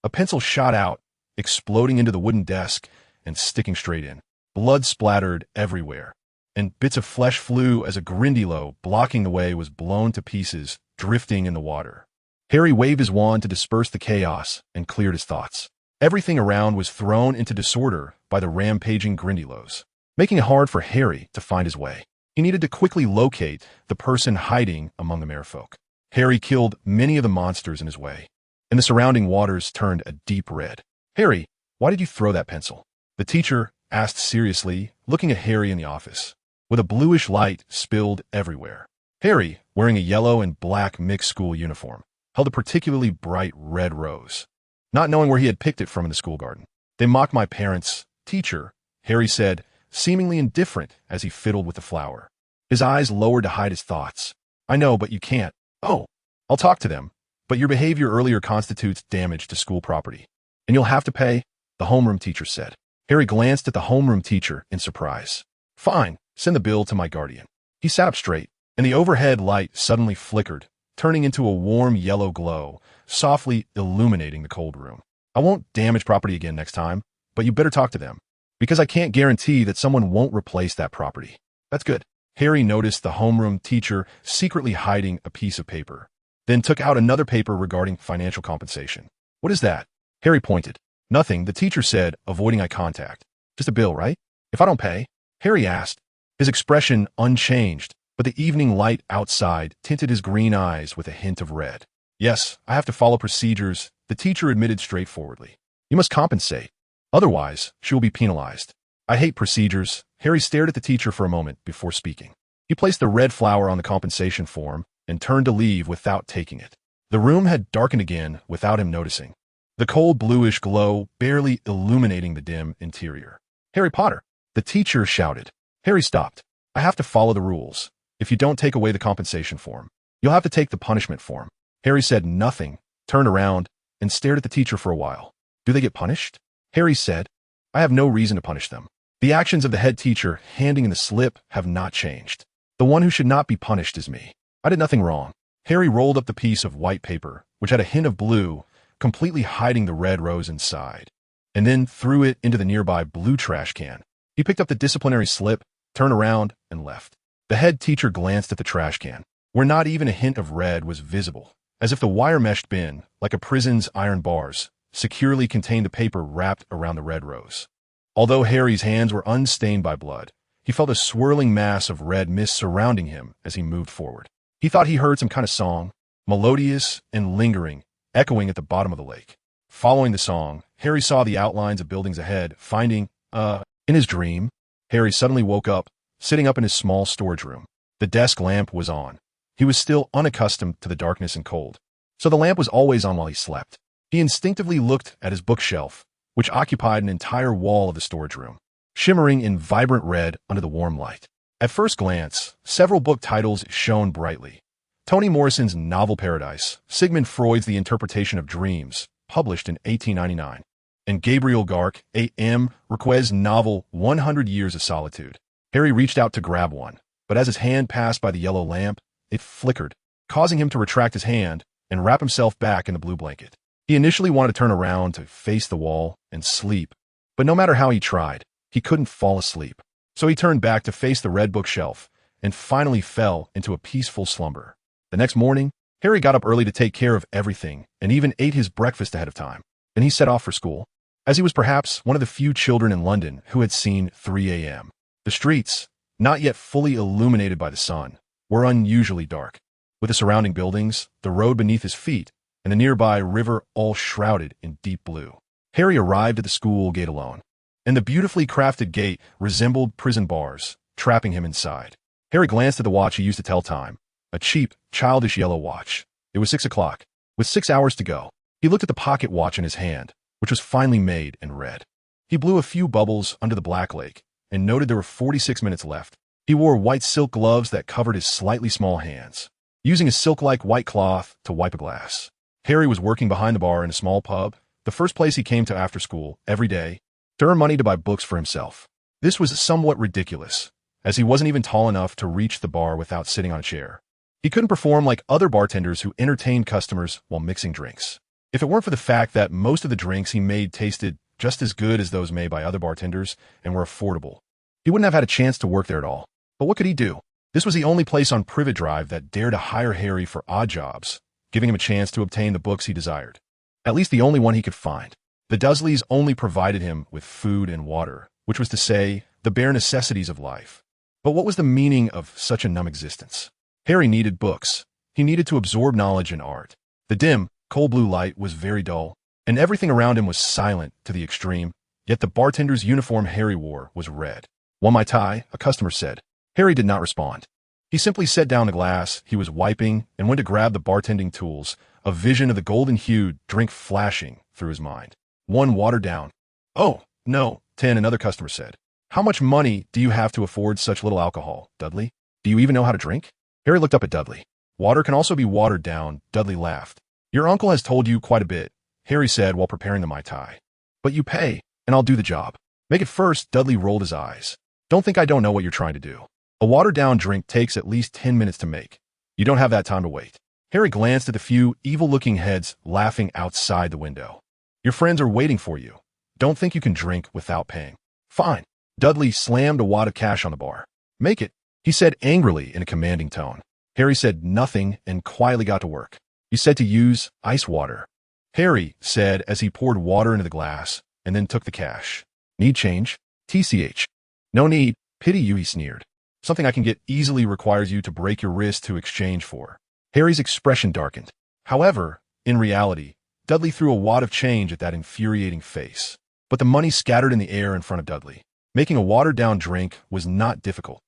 A pencil shot out, exploding into the wooden desk and sticking straight in. Blood splattered everywhere, and bits of flesh flew as a Grindylow blocking the way was blown to pieces, drifting in the water. Harry waved his wand to disperse the chaos and cleared his thoughts. Everything around was thrown into disorder by the rampaging Grindylows, making it hard for Harry to find his way. He needed to quickly locate the person hiding among the merfolk. Harry killed many of the monsters in his way, and the surrounding waters turned a deep red. Harry, why did you throw that pencil? The teacher asked seriously, looking at Harry in the office, with a bluish light spilled everywhere. Harry, wearing a yellow and black mixed school uniform, held a particularly bright red rose, not knowing where he had picked it from in the school garden. They mocked my parents, teacher, Harry said, seemingly indifferent as he fiddled with the flower. His eyes lowered to hide his thoughts. I know, but you can't. Oh, I'll talk to them, but your behavior earlier constitutes damage to school property, and you'll have to pay, the homeroom teacher said. Harry glanced at the homeroom teacher in surprise. Fine, send the bill to my guardian. He sat up straight, and the overhead light suddenly flickered, turning into a warm yellow glow, softly illuminating the cold room. I won't damage property again next time, but you better talk to them, because I can't guarantee that someone won't replace that property. That's good. Harry noticed the homeroom teacher secretly hiding a piece of paper, then took out another paper regarding financial compensation. What is that? Harry pointed. Nothing, the teacher said, avoiding eye contact. Just a bill, right? If I don't pay? Harry asked, his expression unchanged, but the evening light outside tinted his green eyes with a hint of red. Yes, I have to follow procedures, the teacher admitted straightforwardly. You must compensate. Otherwise, she will be penalized. I hate procedures. Harry stared at the teacher for a moment before speaking. He placed the red flower on the compensation form and turned to leave without taking it. The room had darkened again without him noticing, the cold bluish glow barely illuminating the dim interior. Harry Potter, the teacher shouted. Harry stopped. I have to follow the rules. If you don't take away the compensation form, you'll have to take the punishment form. Harry said nothing, turned around, and stared at the teacher for a while. Do they get punished? Harry said. I have no reason to punish them. The actions of the head teacher handing in the slip have not changed. The one who should not be punished is me. I did nothing wrong. Harry rolled up the piece of white paper, which had a hint of blue, completely hiding the red rose inside, and then threw it into the nearby blue trash can. He picked up the disciplinary slip, turned around, and left. The head teacher glanced at the trash can, where not even a hint of red was visible, as if the wire-meshed bin, like a prison's iron bars, securely contained the paper wrapped around the red rose. Although Harry's hands were unstained by blood, he felt a swirling mass of red mist surrounding him as he moved forward. He thought he heard some kind of song, melodious and lingering, echoing at the bottom of the lake. Following the song, Harry saw the outlines of buildings ahead, finding, in his dream, Harry suddenly woke up, sitting up in his small storage room. The desk lamp was on. He was still unaccustomed to the darkness and cold, so the lamp was always on while he slept. He instinctively looked at his bookshelf, which occupied an entire wall of the storage room, shimmering in vibrant red under the warm light. At first glance, several book titles shone brightly. Toni Morrison's novel Paradise, Sigmund Freud's The Interpretation of Dreams, published in 1899, and Gabriel Garc A.M. Marquez's novel 100 Years of Solitude. Harry reached out to grab one, but as his hand passed by the yellow lamp, it flickered, causing him to retract his hand and wrap himself back in the blue blanket. He initially wanted to turn around to face the wall and sleep, but no matter how he tried, he couldn't fall asleep. So he turned back to face the red bookshelf and finally fell into a peaceful slumber. The next morning, Harry got up early to take care of everything and even ate his breakfast ahead of time. Then he set off for school, as he was perhaps one of the few children in London who had seen 3 a.m. The streets, not yet fully illuminated by the sun, were unusually dark, with the surrounding buildings, the road beneath his feet, and the nearby river all shrouded in deep blue. Harry arrived at the school gate alone, and the beautifully crafted gate resembled prison bars, trapping him inside. Harry glanced at the watch he used to tell time, a cheap, childish yellow watch. It was 6 o'clock, with 6 hours to go. He looked at the pocket watch in his hand, which was finely made and red. He blew a few bubbles under the black lake and noted there were 46 minutes left. He wore white silk gloves that covered his slightly small hands, using a silk-like white cloth to wipe a glass. Harry was working behind the bar in a small pub, the first place he came to after school, every day, to earn money to buy books for himself. This was somewhat ridiculous, as he wasn't even tall enough to reach the bar without sitting on a chair. He couldn't perform like other bartenders who entertained customers while mixing drinks. If it weren't for the fact that most of the drinks he made tasted just as good as those made by other bartenders and were affordable, he wouldn't have had a chance to work there at all. But what could he do? This was the only place on Privet Drive that dared to hire Harry for odd jobs, giving him a chance to obtain the books he desired. At least the only one he could find. The Dursleys only provided him with food and water, which was to say, the bare necessities of life. But what was the meaning of such a numb existence? Harry needed books. He needed to absorb knowledge and art. The dim, cold blue light was very dull, and everything around him was silent to the extreme, yet the bartender's uniform Harry wore was red. "Want my tie?" a customer said. Harry did not respond. He simply set down the glass he was wiping and went to grab the bartending tools, a vision of the golden-hued drink flashing through his mind. "One watered down." "Oh, no," another customer said. "How much money do you have to afford such little alcohol, Dudley? Do you even know how to drink?" Harry looked up at Dudley. "Water can also be watered down," Dudley laughed. Your uncle has told you quite a bit, Harry said while preparing the Mai Tai. But you pay, and I'll do the job. Make it first, Dudley rolled his eyes. Don't think I don't know what you're trying to do. A watered-down drink takes at least 10 minutes to make. You don't have that time to wait. Harry glanced at the few evil-looking heads laughing outside the window. Your friends are waiting for you. Don't think you can drink without paying. Fine. Dudley slammed a wad of cash on the bar. Make it, he said angrily in a commanding tone. Harry said nothing and quietly got to work. You said to use ice water. Harry said as he poured water into the glass and then took the cash. Need change? TCH. No need. Pity you, he sneered. Something I can get easily requires you to break your wrist to exchange for. Harry's expression darkened. However, in reality, Dudley threw a wad of change at that infuriating face. But the money scattered in the air in front of Dudley. Making a watered-down drink was not difficult.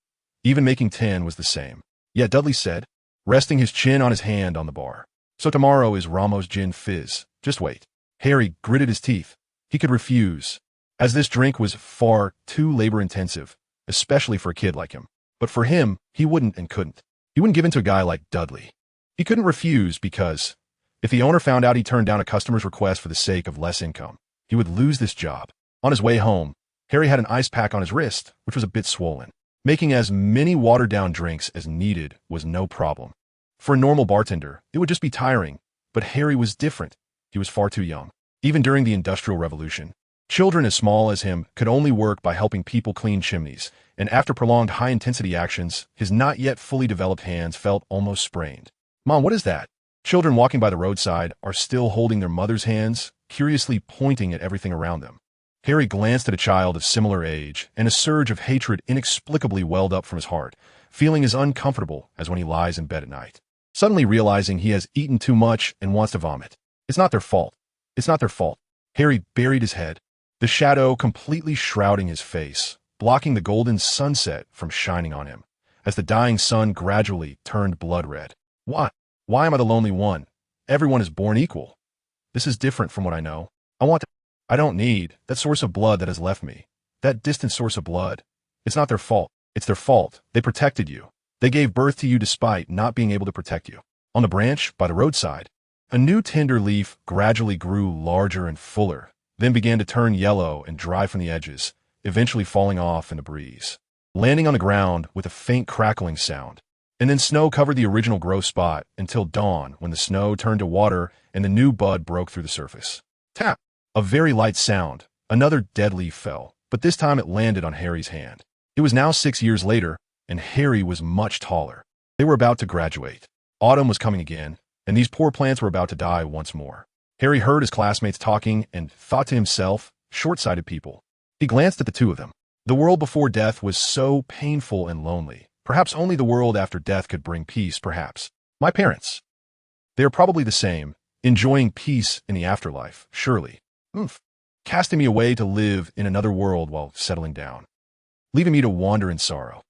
Even making 10 was the same. Yet Dudley said, resting his chin on his hand on the bar. So tomorrow is Ramos Gin Fizz. Just wait. Harry gritted his teeth. He could refuse, as this drink was far too labor-intensive, especially for a kid like him. But for him, he wouldn't and couldn't. He wouldn't give in to a guy like Dudley. He couldn't refuse because, if the owner found out he turned down a customer's request for the sake of less income, he would lose this job. On his way home, Harry had an ice pack on his wrist, which was a bit swollen. Making as many watered-down drinks as needed was no problem. For a normal bartender, it would just be tiring, but Harry was different. He was far too young. Even during the Industrial Revolution, children as small as him could only work by helping people clean chimneys, and after prolonged high-intensity actions, his not yet fully developed hands felt almost sprained. Mom, what is that? Children walking by the roadside are still holding their mother's hands, curiously pointing at everything around them. Harry glanced at a child of similar age, and a surge of hatred inexplicably welled up from his heart, feeling as uncomfortable as when he lies in bed at night. Suddenly realizing he has eaten too much and wants to vomit. It's not their fault. It's not their fault. Harry buried his head, the shadow completely shrouding his face, blocking the golden sunset from shining on him, as the dying sun gradually turned blood red. Why? Why am I the lonely one? Everyone is born equal. This is different from what I know. I don't need that source of blood that has left me. That distant source of blood. It's not their fault. It's their fault. They protected you. They gave birth to you despite not being able to protect you. On the branch, by the roadside, a new tender leaf gradually grew larger and fuller, then began to turn yellow and dry from the edges, eventually falling off in the breeze, landing on the ground with a faint crackling sound. And then snow covered the original growth spot until dawn, when the snow turned to water and the new bud broke through the surface. Tap! A very light sound. Another dead leaf fell, but this time it landed on Harry's hand. It was now 6 years later, and Harry was much taller. They were about to graduate. Autumn was coming again, and these poor plants were about to die once more. Harry heard his classmates talking and thought to himself, short-sighted people. He glanced at the two of them. The world before death was so painful and lonely. Perhaps only the world after death could bring peace, perhaps. My parents. They are probably the same, enjoying peace in the afterlife, surely. Casting me away to live in another world while settling down. Leaving me to wander in sorrow.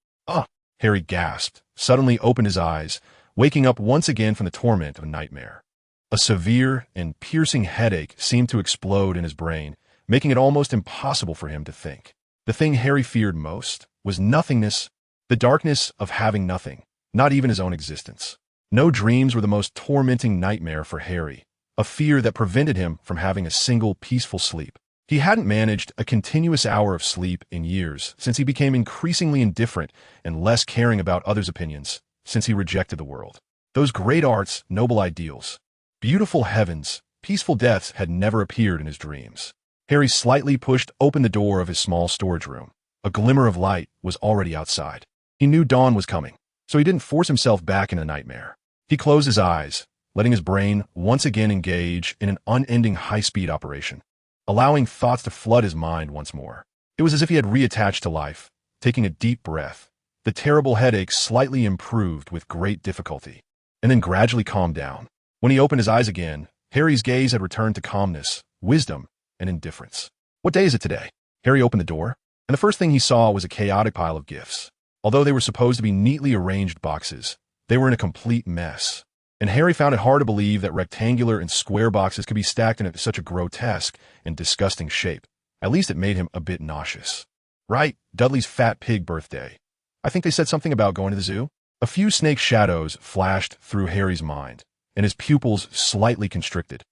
Harry gasped, suddenly opened his eyes, waking up once again from the torment of a nightmare. A severe and piercing headache seemed to explode in his brain, making it almost impossible for him to think. The thing Harry feared most was nothingness, the darkness of having nothing, not even his own existence. No dreams were the most tormenting nightmare for Harry, a fear that prevented him from having a single peaceful sleep. He hadn't managed a continuous hour of sleep in years since he became increasingly indifferent and less caring about others' opinions, since he rejected the world. Those great arts, noble ideals, beautiful heavens, peaceful deaths had never appeared in his dreams. Harry slightly pushed open the door of his small storage room. A glimmer of light was already outside. He knew dawn was coming, so he didn't force himself back into the nightmare. He closed his eyes, letting his brain once again engage in an unending high-speed operation, allowing thoughts to flood his mind once more. It was as if he had reattached to life, taking a deep breath. The terrible headache slightly improved with great difficulty, and then gradually calmed down. When he opened his eyes again, Harry's gaze had returned to calmness, wisdom, and indifference. What day is it today? Harry opened the door, and the first thing he saw was a chaotic pile of gifts. Although they were supposed to be neatly arranged boxes, they were in a complete mess. And Harry found it hard to believe that rectangular and square boxes could be stacked in such a grotesque and disgusting shape. At least it made him a bit nauseous. Right, Dudley's fat pig birthday. I think they said something about going to the zoo. A few snake shadows flashed through Harry's mind, and his pupils slightly constricted,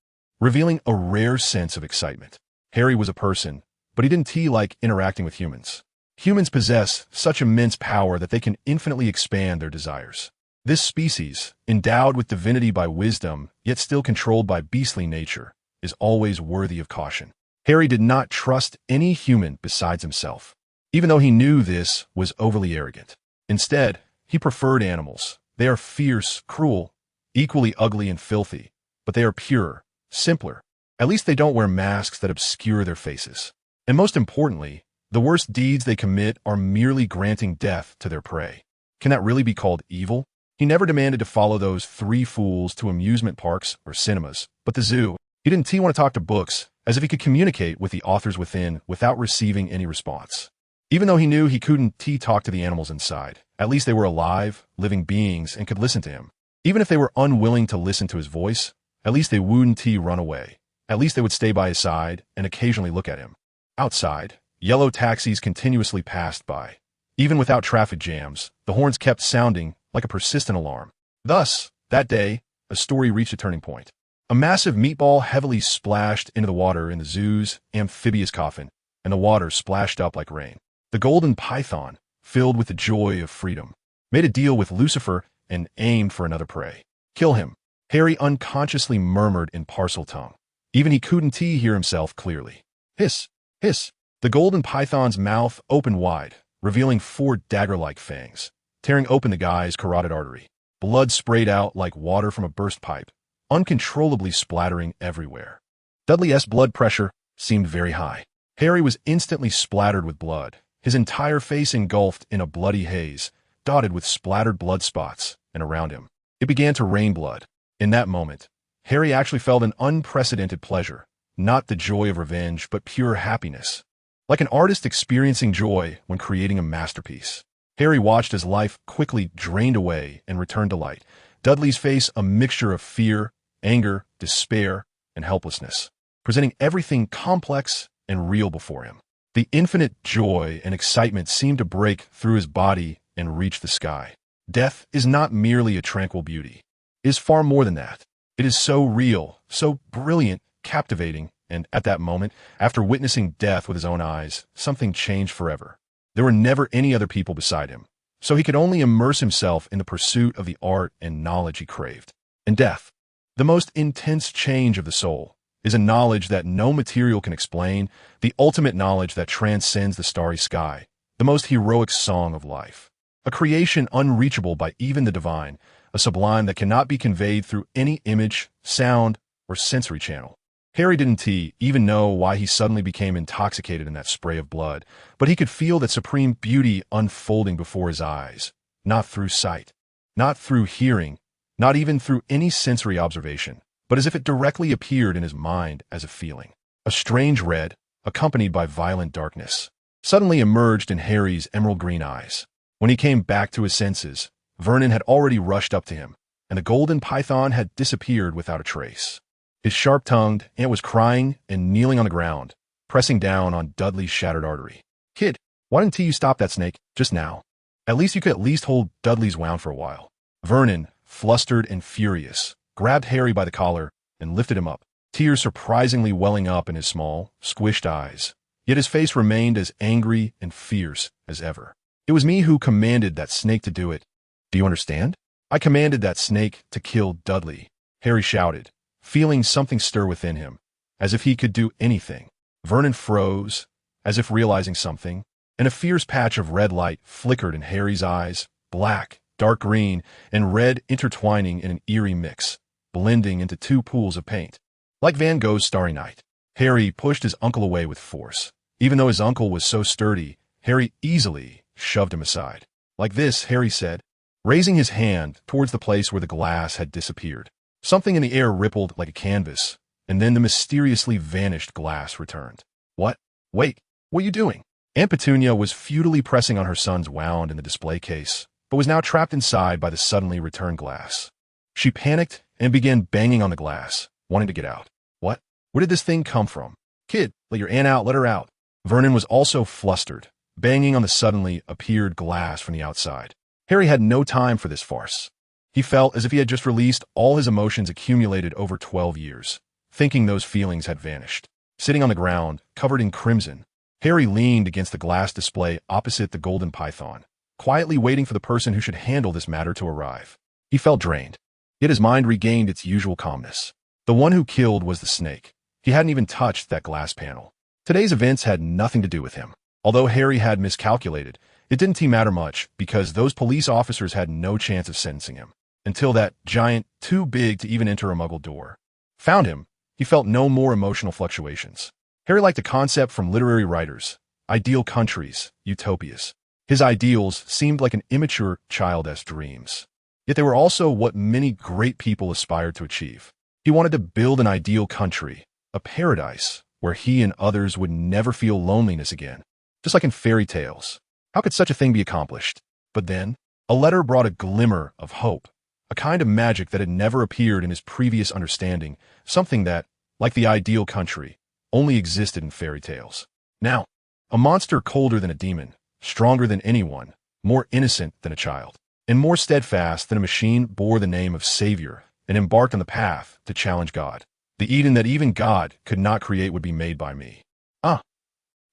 revealing a rare sense of excitement. Harry was a person, but he didn't like interacting with humans. Humans possess such immense power that they can infinitely expand their desires. This species, endowed with divinity by wisdom, yet still controlled by beastly nature, is always worthy of caution. Harry did not trust any human besides himself, even though he knew this was overly arrogant. Instead, he preferred animals. They are fierce, cruel, equally ugly and filthy, but they are purer, simpler. At least they don't wear masks that obscure their faces. And most importantly, the worst deeds they commit are merely granting death to their prey. Can that really be called evil? He never demanded to follow those three fools to amusement parks or cinemas, but the zoo. He didn't want to talk to books, as if he could communicate with the authors within without receiving any response. Even though he knew he couldn't talk to the animals inside, at least they were alive, living beings and could listen to him. Even if they were unwilling to listen to his voice, at least they wouldn't run away. At least they would stay by his side and occasionally look at him. Outside, yellow taxis continuously passed by. Even without traffic jams, the horns kept sounding like a persistent alarm. Thus, that day, a story reached a turning point. A massive meatball heavily splashed into the water in the zoo's amphibious coffin, and the water splashed up like rain. The golden python, filled with the joy of freedom, made a deal with Lucifer and aimed for another prey. Kill him, Harry unconsciously murmured in parcel tongue. Even he couldn't hear himself clearly. Hiss, hiss. The golden python's mouth opened wide, revealing 4 dagger-like fangs, tearing open the guy's carotid artery. Blood sprayed out like water from a burst pipe, uncontrollably splattering everywhere. Dudley's blood pressure seemed very high. Harry was instantly splattered with blood, his entire face engulfed in a bloody haze, dotted with splattered blood spots, and around him, it began to rain blood. In that moment, Harry actually felt an unprecedented pleasure, not the joy of revenge, but pure happiness. Like an artist experiencing joy when creating a masterpiece. Harry watched as life quickly drained away and returned to light, Dudley's face a mixture of fear, anger, despair, and helplessness, presenting everything complex and real before him. The infinite joy and excitement seemed to break through his body and reach the sky. Death is not merely a tranquil beauty. It is far more than that. It is so real, so brilliant, captivating, and at that moment, after witnessing death with his own eyes, something changed forever. There were never any other people beside him, so he could only immerse himself in the pursuit of the art and knowledge he craved. And death, the most intense change of the soul, is a knowledge that no material can explain, the ultimate knowledge that transcends the starry sky, the most heroic song of life. A creation unreachable by even the divine, a sublime that cannot be conveyed through any image, sound, or sensory channel. Harry didn't even know why he suddenly became intoxicated in that spray of blood, but he could feel that supreme beauty unfolding before his eyes, not through sight, not through hearing, not even through any sensory observation, but as if it directly appeared in his mind as a feeling. A strange red, accompanied by violent darkness, suddenly emerged in Harry's emerald green eyes. When he came back to his senses, Vernon had already rushed up to him, and the golden python had disappeared without a trace. His sharp-tongued aunt was crying and kneeling on the ground, pressing down on Dudley's shattered artery. "Kid, why didn't you stop that snake just now? At least you could at least hold Dudley's wound for a while." Vernon, flustered and furious, grabbed Harry by the collar and lifted him up, tears surprisingly welling up in his small, squished eyes. Yet his face remained as angry and fierce as ever. "It was me who commanded that snake to do it. Do you understand? I commanded that snake to kill Dudley," Harry shouted, feeling something stir within him, as if he could do anything. Vernon froze, as if realizing something, and a fierce patch of red light flickered in Harry's eyes, black, dark green, and red intertwining in an eerie mix, blending into 2 pools of paint. Like Van Gogh's Starry Night, Harry pushed his uncle away with force. Even though his uncle was so sturdy, Harry easily shoved him aside. "Like this," Harry said, raising his hand towards the place where the glass had disappeared. Something in the air rippled like a canvas, and then the mysteriously vanished glass returned. "What? Wait, what are you doing?" Aunt Petunia was futilely pressing on her son's wound in the display case, but was now trapped inside by the suddenly returned glass. She panicked and began banging on the glass, wanting to get out. "What? Where did this thing come from? Kid, let your aunt out, let her out." Vernon was also flustered, banging on the suddenly appeared glass from the outside. Harry had no time for this farce. He felt as if he had just released all his emotions accumulated over 12 years, thinking those feelings had vanished. Sitting on the ground, covered in crimson, Harry leaned against the glass display opposite the golden python, quietly waiting for the person who should handle this matter to arrive. He felt drained, yet his mind regained its usual calmness. The one who killed was the snake. He hadn't even touched that glass panel. Today's events had nothing to do with him. Although Harry had miscalculated, it didn't seem matter much because those police officers had no chance of sentencing him until that giant, too big to even enter a muggle door found him. He felt no more emotional fluctuations. Harry liked a concept from literary writers, ideal countries, utopias. His ideals seemed like an immature child's dreams. Yet they were also what many great people aspired to achieve. He wanted to build an ideal country, a paradise, where he and others would never feel loneliness again. Just like in fairy tales. How could such a thing be accomplished? But then, a letter brought a glimmer of hope, a kind of magic that had never appeared in his previous understanding, something that, like the ideal country, only existed in fairy tales. Now, a monster colder than a demon, stronger than anyone, more innocent than a child, and more steadfast than a machine bore the name of Savior and embarked on the path to challenge God. The Eden that even God could not create would be made by me.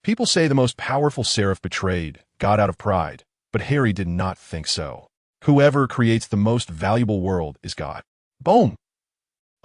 People say the most powerful seraph betrayed God out of pride, but Harry did not think so. Whoever creates the most valuable world is God. Boom!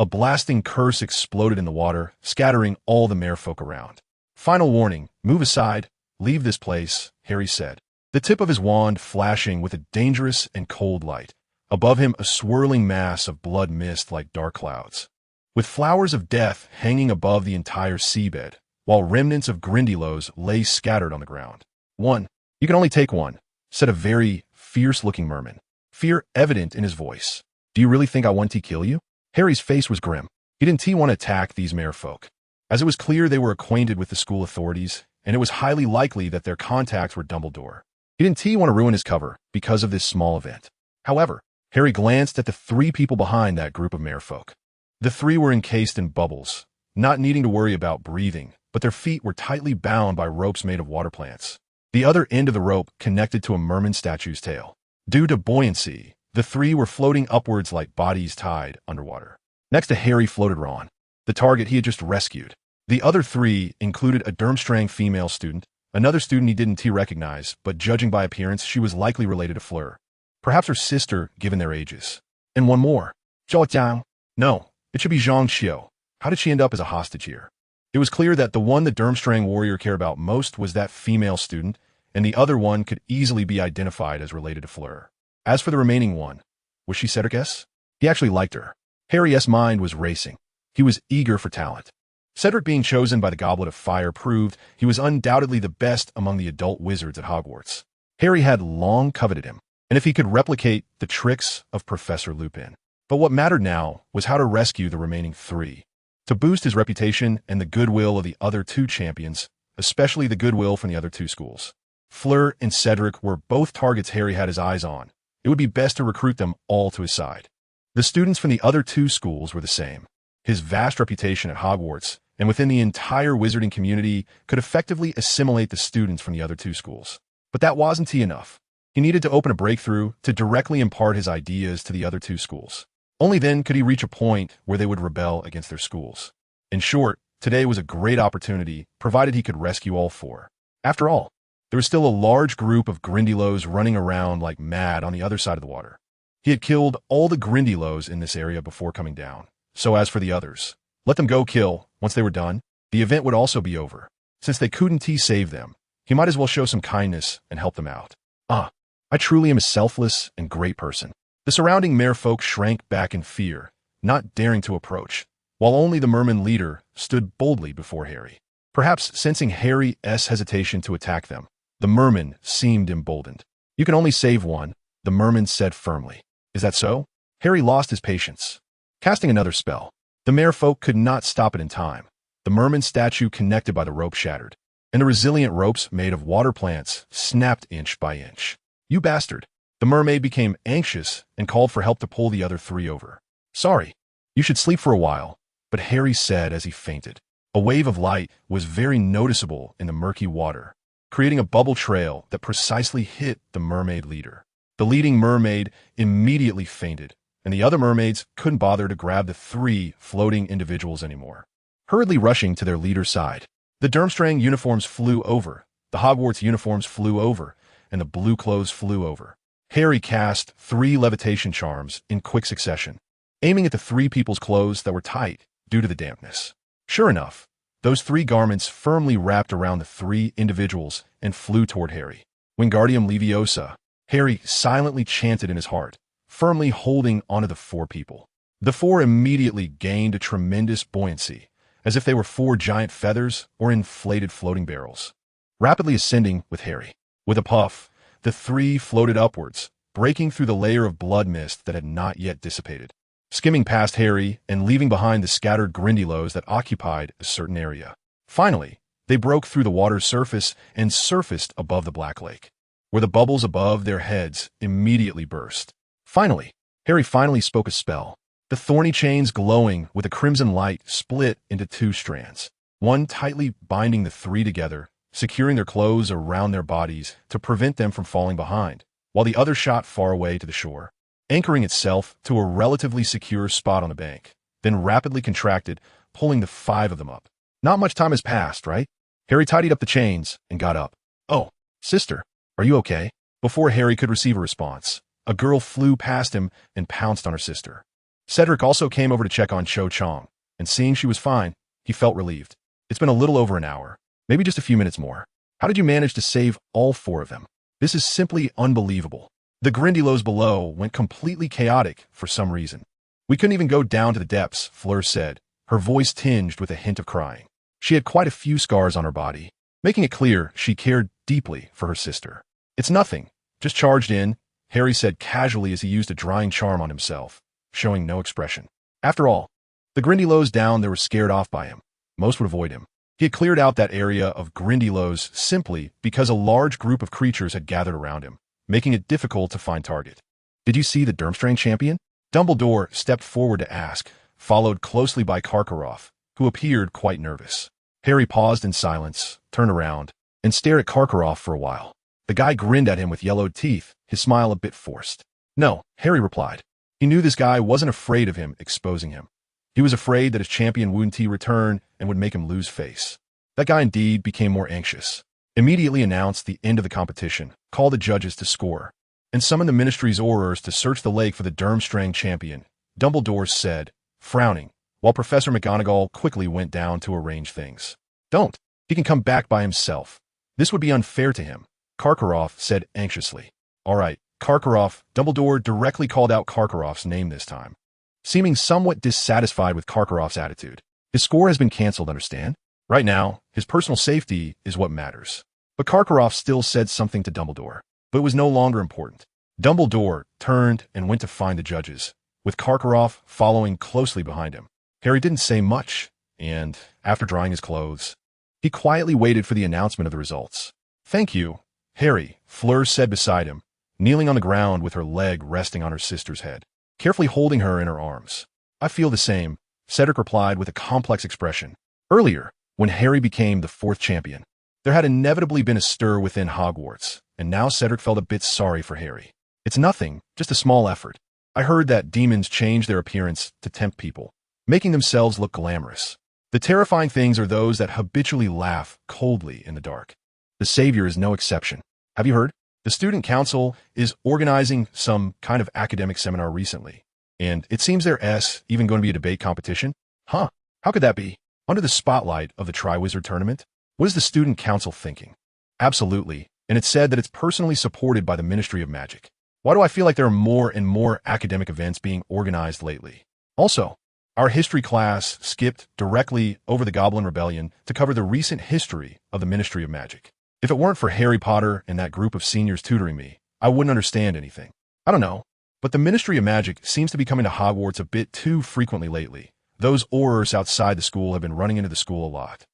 A blasting curse exploded in the water, scattering all the merfolk around. Final warning, move aside, leave this place, Harry said, the tip of his wand flashing with a dangerous and cold light. Above him, a swirling mass of blood mist like dark clouds, with flowers of death hanging above the entire seabed, while remnants of Grindylows lay scattered on the ground. One, you can only take one, said a very fierce-looking merman, fear evident in his voice. Do you really think I want to kill you? Harry's face was grim. He didn't want to attack these merfolk, as it was clear they were acquainted with the school authorities, and it was highly likely that their contacts were Dumbledore. He didn't want to ruin his cover because of this small event. However, Harry glanced at the three people behind that group of merfolk. The three were encased in bubbles, not needing to worry about breathing, but their feet were tightly bound by ropes made of water plants. The other end of the rope connected to a merman statue's tail. Due to buoyancy, the three were floating upwards like bodies tied underwater. Next to Harry floated Ron, the target he had just rescued. The other three included a Durmstrang female student, another student he didn't recognize, but judging by appearance, she was likely related to Fleur. Perhaps her sister, given their ages. And one more. Zhao Jiang. No, it should be Zhang Xiao. How did she end up as a hostage here? It was clear that the one the Durmstrang warrior cared about most was that female student, and the other one could easily be identified as related to Fleur. As for the remaining one, was she Cedric's? He actually liked her. Harry's mind was racing. He was eager for talent. Cedric being chosen by the Goblet of Fire proved he was undoubtedly the best among the adult wizards at Hogwarts. Harry had long coveted him, and if he could replicate the tricks of Professor Lupin. But what mattered now was how to rescue the remaining three. To boost his reputation and the goodwill of the other two champions, especially the goodwill from the other two schools. Fleur and Cedric were both targets Harry had his eyes on. It would be best to recruit them all to his side. The students from the other two schools were the same. His vast reputation at Hogwarts and within the entire wizarding community could effectively assimilate the students from the other two schools. But that wasn't enough. He needed to open a breakthrough to directly impart his ideas to the other two schools. Only then could he reach a point where they would rebel against their schools. In short, today was a great opportunity, provided he could rescue all four. After all, there was still a large group of Grindylows running around like mad on the other side of the water. He had killed all the Grindylows in this area before coming down. So as for the others, let them go kill. Once they were done, the event would also be over. Since they couldn't save them, he might as well show some kindness and help them out. I truly am a selfless and great person. The surrounding merfolk shrank back in fear, not daring to approach, while only the merman leader stood boldly before Harry. Perhaps sensing Harry's hesitation to attack them, the merman seemed emboldened. You can only save one, the merman said firmly. Is that so? Harry lost his patience. Casting another spell, the merfolk could not stop it in time. The merman statue connected by the rope shattered, and the resilient ropes made of water plants snapped inch by inch. You bastard! The mermaid became anxious and called for help to pull the other three over. Sorry, you should sleep for a while, but Harry said as he fainted. A wave of light was very noticeable in the murky water, creating a bubble trail that precisely hit the mermaid leader. The leading mermaid immediately fainted, and the other mermaids couldn't bother to grab the 3 floating individuals anymore. Hurriedly rushing to their leader's side, the Durmstrang uniforms flew over, the Hogwarts uniforms flew over, and the blue clothes flew over. Harry cast 3 levitation charms in quick succession, aiming at the 3 people's clothes that were tight due to the dampness. Sure enough, those 3 garments firmly wrapped around the 3 individuals and flew toward Harry. Wingardium Leviosa, Harry silently chanted in his heart, firmly holding onto the 4 people. The 4 immediately gained a tremendous buoyancy, as if they were 4 giant feathers or inflated floating barrels, rapidly ascending with Harry. With a puff, the 3 floated upwards, breaking through the layer of blood mist that had not yet dissipated, skimming past Harry and leaving behind the scattered Grindylows that occupied a certain area. Finally, they broke through the water's surface and surfaced above the Black Lake, where the bubbles above their heads immediately burst. Finally, Harry spoke a spell. The thorny chains glowing with a crimson light split into 2 strands, one tightly binding the 3 together, securing their clothes around their bodies to prevent them from falling behind, while the other shot far away to the shore, anchoring itself to a relatively secure spot on the bank, then rapidly contracted, pulling the 5 of them up. Not much time has passed, right? Harry tidied up the chains and got up. "Oh, sister, are you okay?" Before Harry could receive a response, a girl flew past him and pounced on her sister. Cedric also came over to check on Cho Chang, and seeing she was fine, he felt relieved. "It's been a little over an hour, maybe just a few minutes more. How did you manage to save all 4 of them? This is simply unbelievable." The Grindylows below went completely chaotic for some reason. "We couldn't even go down to the depths," Fleur said, her voice tinged with a hint of crying. She had quite a few scars on her body, making it clear she cared deeply for her sister. "It's nothing, just charged in," Harry said casually as he used a drying charm on himself, showing no expression. After all, the Grindylows down there were scared off by him. Most would avoid him. He had cleared out that area of Grindylows simply because a large group of creatures had gathered around him, making it difficult to find target. "Did you see the Durmstrang champion?" Dumbledore stepped forward to ask, followed closely by Karkaroff, who appeared quite nervous. Harry paused in silence, turned around, and stared at Karkaroff for a while. The guy grinned at him with yellowed teeth, his smile a bit forced. "No," Harry replied. He knew this guy wasn't afraid of him exposing him. He was afraid that his champion wouldn't return and would make him lose face. That guy indeed became more anxious, immediately announced the end of the competition, called the judges to score, and summoned the Ministry's Aurors to search the lake for the Durmstrang champion. Dumbledore said, frowning, while Professor McGonagall quickly went down to arrange things. "Don't. He can come back by himself. This would be unfair to him," Karkaroff said anxiously. "All right, Karkaroff." Dumbledore directly called out Karkaroff's name this time, seeming somewhat dissatisfied with Karkaroff's attitude. "His score has been cancelled, understand? Right now, his personal safety is what matters." But Karkaroff still said something to Dumbledore, but it was no longer important. Dumbledore turned and went to find the judges, with Karkaroff following closely behind him. Harry didn't say much, and, after drying his clothes, he quietly waited for the announcement of the results. "Thank you, Harry," Fleur said beside him, kneeling on the ground with her leg resting on her sister's head, carefully holding her in her arms. "I feel the same," Cedric replied with a complex expression. Earlier, when Harry became the 4th champion, there had inevitably been a stir within Hogwarts, and now Cedric felt a bit sorry for Harry. "It's nothing, just a small effort. I heard that demons change their appearance to tempt people, making themselves look glamorous. The terrifying things are those that habitually laugh coldly in the dark. The Savior is no exception. Have you heard? The Student Council is organizing some kind of academic seminar recently, and it seems there's even going to be a debate competition." "Huh, how could that be? Under the spotlight of the Triwizard Tournament? What is the Student Council thinking?" "Absolutely, and it's said that it's personally supported by the Ministry of Magic. Why do I feel like there are more and more academic events being organized lately? Also, our history class skipped directly over the Goblin Rebellion to cover the recent history of the Ministry of Magic. If it weren't for Harry Potter and that group of seniors tutoring me, I wouldn't understand anything. I don't know, but the Ministry of Magic seems to be coming to Hogwarts a bit too frequently lately. Those Aurors outside the school have been running into the school a lot."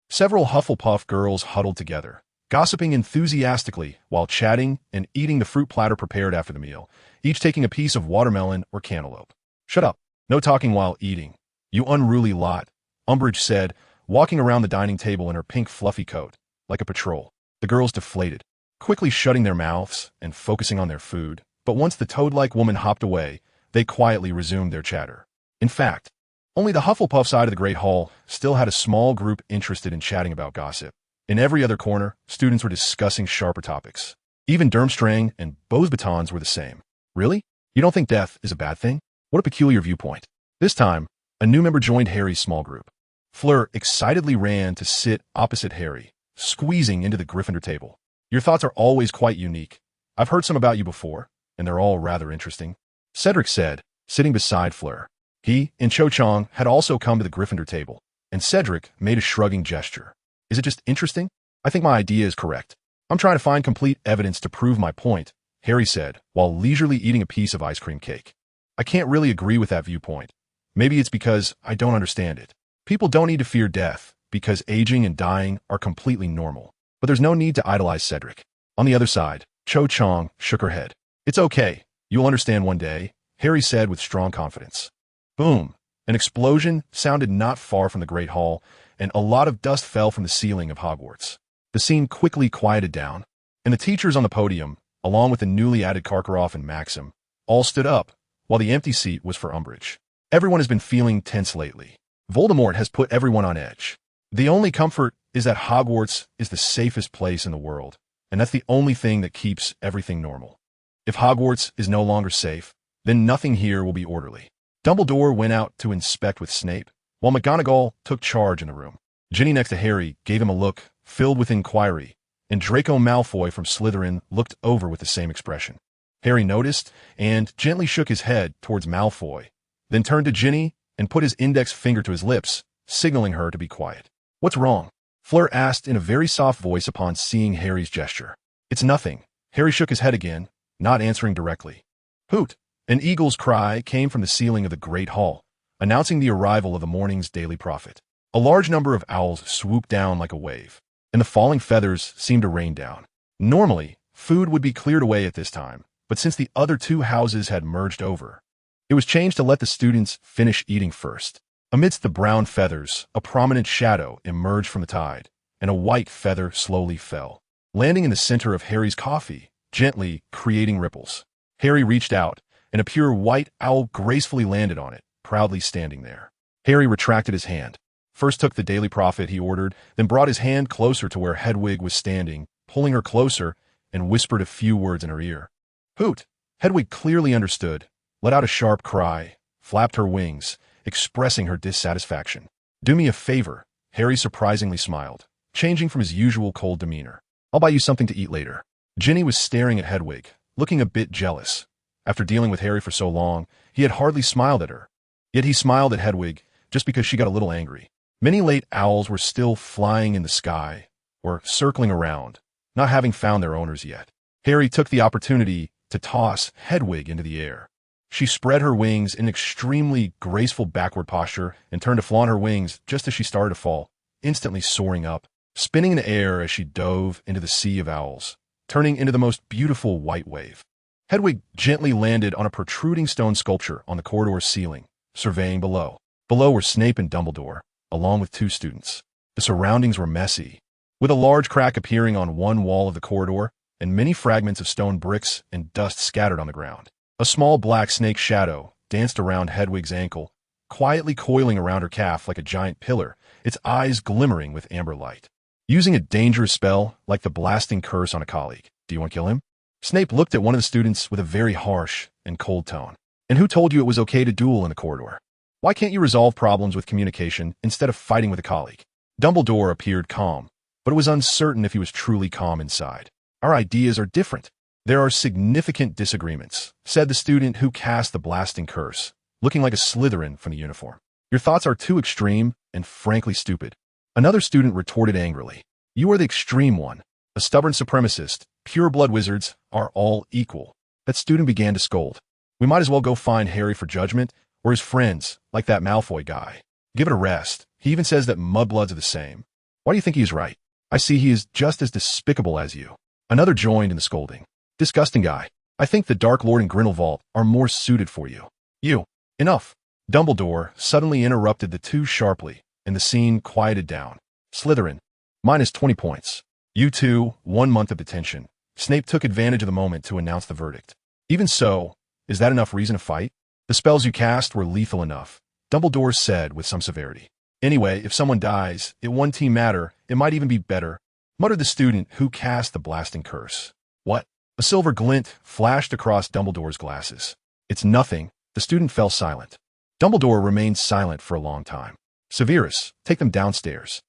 Several Hufflepuff girls huddled together, gossiping enthusiastically while chatting and eating the fruit platter prepared after the meal, each taking a piece of watermelon or cantaloupe. "Shut up. No talking while eating, you unruly lot," Umbridge said, walking around the dining table in her pink fluffy coat, like a patrol. The girls deflated, quickly shutting their mouths and focusing on their food. But once the toad-like woman hopped away, they quietly resumed their chatter. In fact, only the Hufflepuff side of the Great Hall still had a small group interested in chatting about gossip. In every other corner, students were discussing sharper topics. Even Durmstrang and Beauxbatons were the same. Really? You don't think death is a bad thing? What a peculiar viewpoint. This time, a new member joined Harry's small group. Fleur excitedly ran to sit opposite Harry, squeezing into the Gryffindor table. Your thoughts are always quite unique. I've heard some about you before, and they're all rather interesting, Cedric said, sitting beside Fleur. He and Cho Chang had also come to the Gryffindor table, and Cedric made a shrugging gesture. Is it just interesting? I think my idea is correct. I'm trying to find complete evidence to prove my point, Harry said, while leisurely eating a piece of ice cream cake. I can't really agree with that viewpoint. Maybe it's because I don't understand it. People don't need to fear death, because aging and dying are completely normal. But there's no need to idolize Cedric. On the other side, Cho Chang shook her head. It's okay. You'll understand one day, Harry said with strong confidence. Boom! An explosion sounded not far from the Great Hall, and a lot of dust fell from the ceiling of Hogwarts. The scene quickly quieted down, and the teachers on the podium, along with the newly added Karkaroff and Maxim, all stood up, while the empty seat was for Umbridge. Everyone has been feeling tense lately. Voldemort has put everyone on edge. The only comfort is that Hogwarts is the safest place in the world, and that's the only thing that keeps everything normal. If Hogwarts is no longer safe, then nothing here will be orderly. Dumbledore went out to inspect with Snape, while McGonagall took charge in the room. Ginny next to Harry gave him a look filled with inquiry, and Draco Malfoy from Slytherin looked over with the same expression. Harry noticed and gently shook his head towards Malfoy, then turned to Ginny and put his index finger to his lips, signaling her to be quiet. What's wrong? Fleur asked in a very soft voice upon seeing Harry's gesture. It's nothing. Harry shook his head again, not answering directly. Hoot! An eagle's cry came from the ceiling of the Great Hall, announcing the arrival of the morning's Daily Prophet. A large number of owls swooped down like a wave, and the falling feathers seemed to rain down. Normally, food would be cleared away at this time, but since the other two houses had merged over, it was changed to let the students finish eating first. Amidst the brown feathers, a prominent shadow emerged from the tide, and a white feather slowly fell, landing in the center of Harry's coffee, gently creating ripples. Harry reached out, and a pure white owl gracefully landed on it, proudly standing there. Harry retracted his hand. First took the Daily Prophet he ordered, then brought his hand closer to where Hedwig was standing, pulling her closer, and whispered a few words in her ear. Hoot! Hedwig clearly understood, let out a sharp cry, flapped her wings, expressing her dissatisfaction. Do me a favor, Harry surprisingly smiled, changing from his usual cold demeanor. I'll buy you something to eat later. Ginny was staring at Hedwig, looking a bit jealous. After dealing with Harry for so long, he had hardly smiled at her. Yet he smiled at Hedwig just because she got a little angry. Many late owls were still flying in the sky, or circling around, not having found their owners yet. Harry took the opportunity to toss Hedwig into the air. She spread her wings in an extremely graceful backward posture and turned to flaunt her wings just as she started to fall, instantly soaring up, spinning in the air as she dove into the sea of owls, turning into the most beautiful white wave. Hedwig gently landed on a protruding stone sculpture on the corridor's ceiling, surveying below. Below were Snape and Dumbledore, along with two students. The surroundings were messy, with a large crack appearing on one wall of the corridor and many fragments of stone bricks and dust scattered on the ground. A small black snake shadow danced around Hedwig's ankle, quietly coiling around her calf like a giant pillar, its eyes glimmering with amber light. Using a dangerous spell like the blasting curse on a colleague. Do you want to kill him? Snape looked at one of the students with a very harsh and cold tone. And who told you it was okay to duel in the corridor? Why can't you resolve problems with communication instead of fighting with a colleague? Dumbledore appeared calm, but it was uncertain if he was truly calm inside. Our ideas are different. There are significant disagreements, said the student who cast the blasting curse, looking like a Slytherin from the uniform. Your thoughts are too extreme and frankly stupid. Another student retorted angrily. You are the extreme one. A stubborn supremacist, pure-blood wizards are all equal. That student began to scold. We might as well go find Harry for judgment, or his friends, like that Malfoy guy. Give it a rest. He even says that mudbloods are the same. Why do you think he is right? I see he is just as despicable as you. Another joined in the scolding. Disgusting guy. I think the Dark Lord and Grindelwald are more suited for you. You. Enough. Dumbledore suddenly interrupted the two sharply, and the scene quieted down. Slytherin. Minus 20 points. You two, 1 month of detention. Snape took advantage of the moment to announce the verdict. Even so, is that enough reason to fight? The spells you cast were lethal enough, Dumbledore said with some severity. Anyway, if someone dies, it won't team matter, it might even be better, muttered the student who cast the blasting curse. What? A silver glint flashed across Dumbledore's glasses. It's nothing. The student fell silent. Dumbledore remained silent for a long time. Severus, take them downstairs.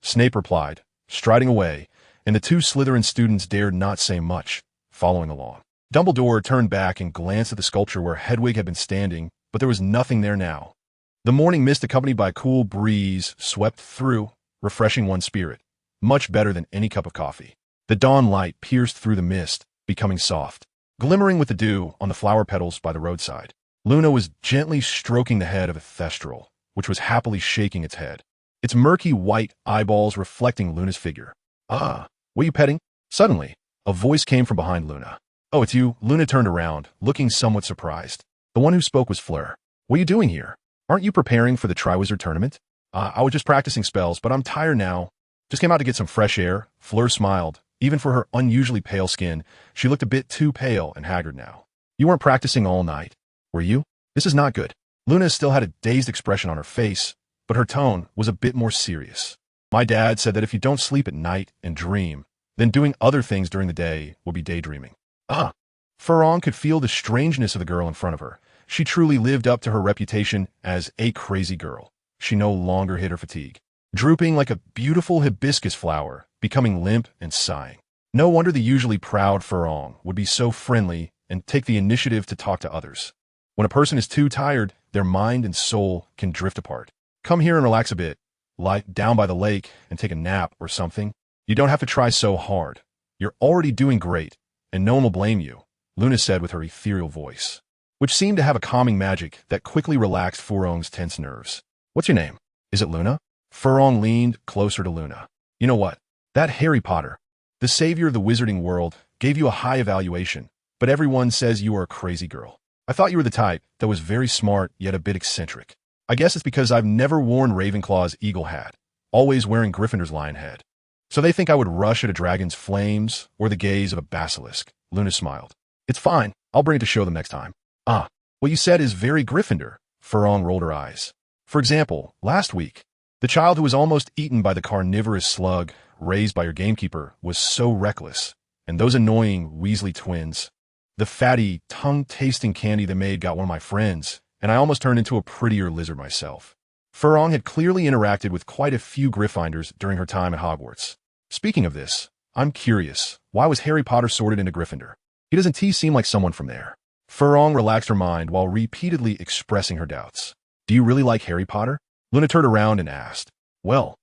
Snape replied, striding away, and the two Slytherin students dared not say much, following along. Dumbledore turned back and glanced at the sculpture where Hedwig had been standing, but there was nothing there now. The morning mist accompanied by a cool breeze swept through, refreshing one's spirit, much better than any cup of coffee. The dawn light pierced through the mist, becoming soft, glimmering with the dew on the flower petals by the roadside. Luna was gently stroking the head of a thestral, which was happily shaking its head, its murky white eyeballs reflecting Luna's figure. Ah, what are you petting? Suddenly, a voice came from behind Luna. Oh, it's you. Luna turned around, looking somewhat surprised. The one who spoke was Fleur. What are you doing here? Aren't you preparing for the Triwizard Tournament? I was just practicing spells, but I'm tired now. Just came out to get some fresh air. Fleur smiled. Even for her unusually pale skin, she looked a bit too pale and haggard now. You weren't practicing all night, were you? This is not good. Luna still had a dazed expression on her face, but her tone was a bit more serious. My dad said that if you don't sleep at night and dream, then doing other things during the day will be daydreaming. Farong could feel the strangeness of the girl in front of her. She truly lived up to her reputation as a crazy girl. She no longer hid her fatigue, drooping like a beautiful hibiscus flower, becoming limp and sighing. No wonder the usually proud Farong would be so friendly and take the initiative to talk to others. When a person is too tired, their mind and soul can drift apart. Come here and relax a bit. Lie down by the lake and take a nap or something. You don't have to try so hard. You're already doing great, and no one will blame you, Luna said with her ethereal voice, which seemed to have a calming magic that quickly relaxed Farong's tense nerves. What's your name? Is it Luna? Farong leaned closer to Luna. You know what? That Harry Potter, the savior of the wizarding world, gave you a high evaluation, but everyone says you are a crazy girl. I thought you were the type that was very smart yet a bit eccentric. I guess it's because I've never worn Ravenclaw's eagle hat, always wearing Gryffindor's lion head. So they think I would rush at a dragon's flames or the gaze of a basilisk. Luna smiled. It's fine. I'll bring it to show them next time. What you said is very Gryffindor. Farong rolled her eyes. For example, last week, the child who was almost eaten by the carnivorous slug raised by your gamekeeper was so reckless. And those annoying Weasley twins. The fatty, tongue-tasting candy they made got one of my friends, and I almost turned into a prettier lizard myself. Farong had clearly interacted with quite a few Gryffindors during her time at Hogwarts. Speaking of this, I'm curious, why was Harry Potter sorted into Gryffindor? He doesn't seem like someone from there. Farong relaxed her mind while repeatedly expressing her doubts. Do you really like Harry Potter? Luna turned around and asked. Well,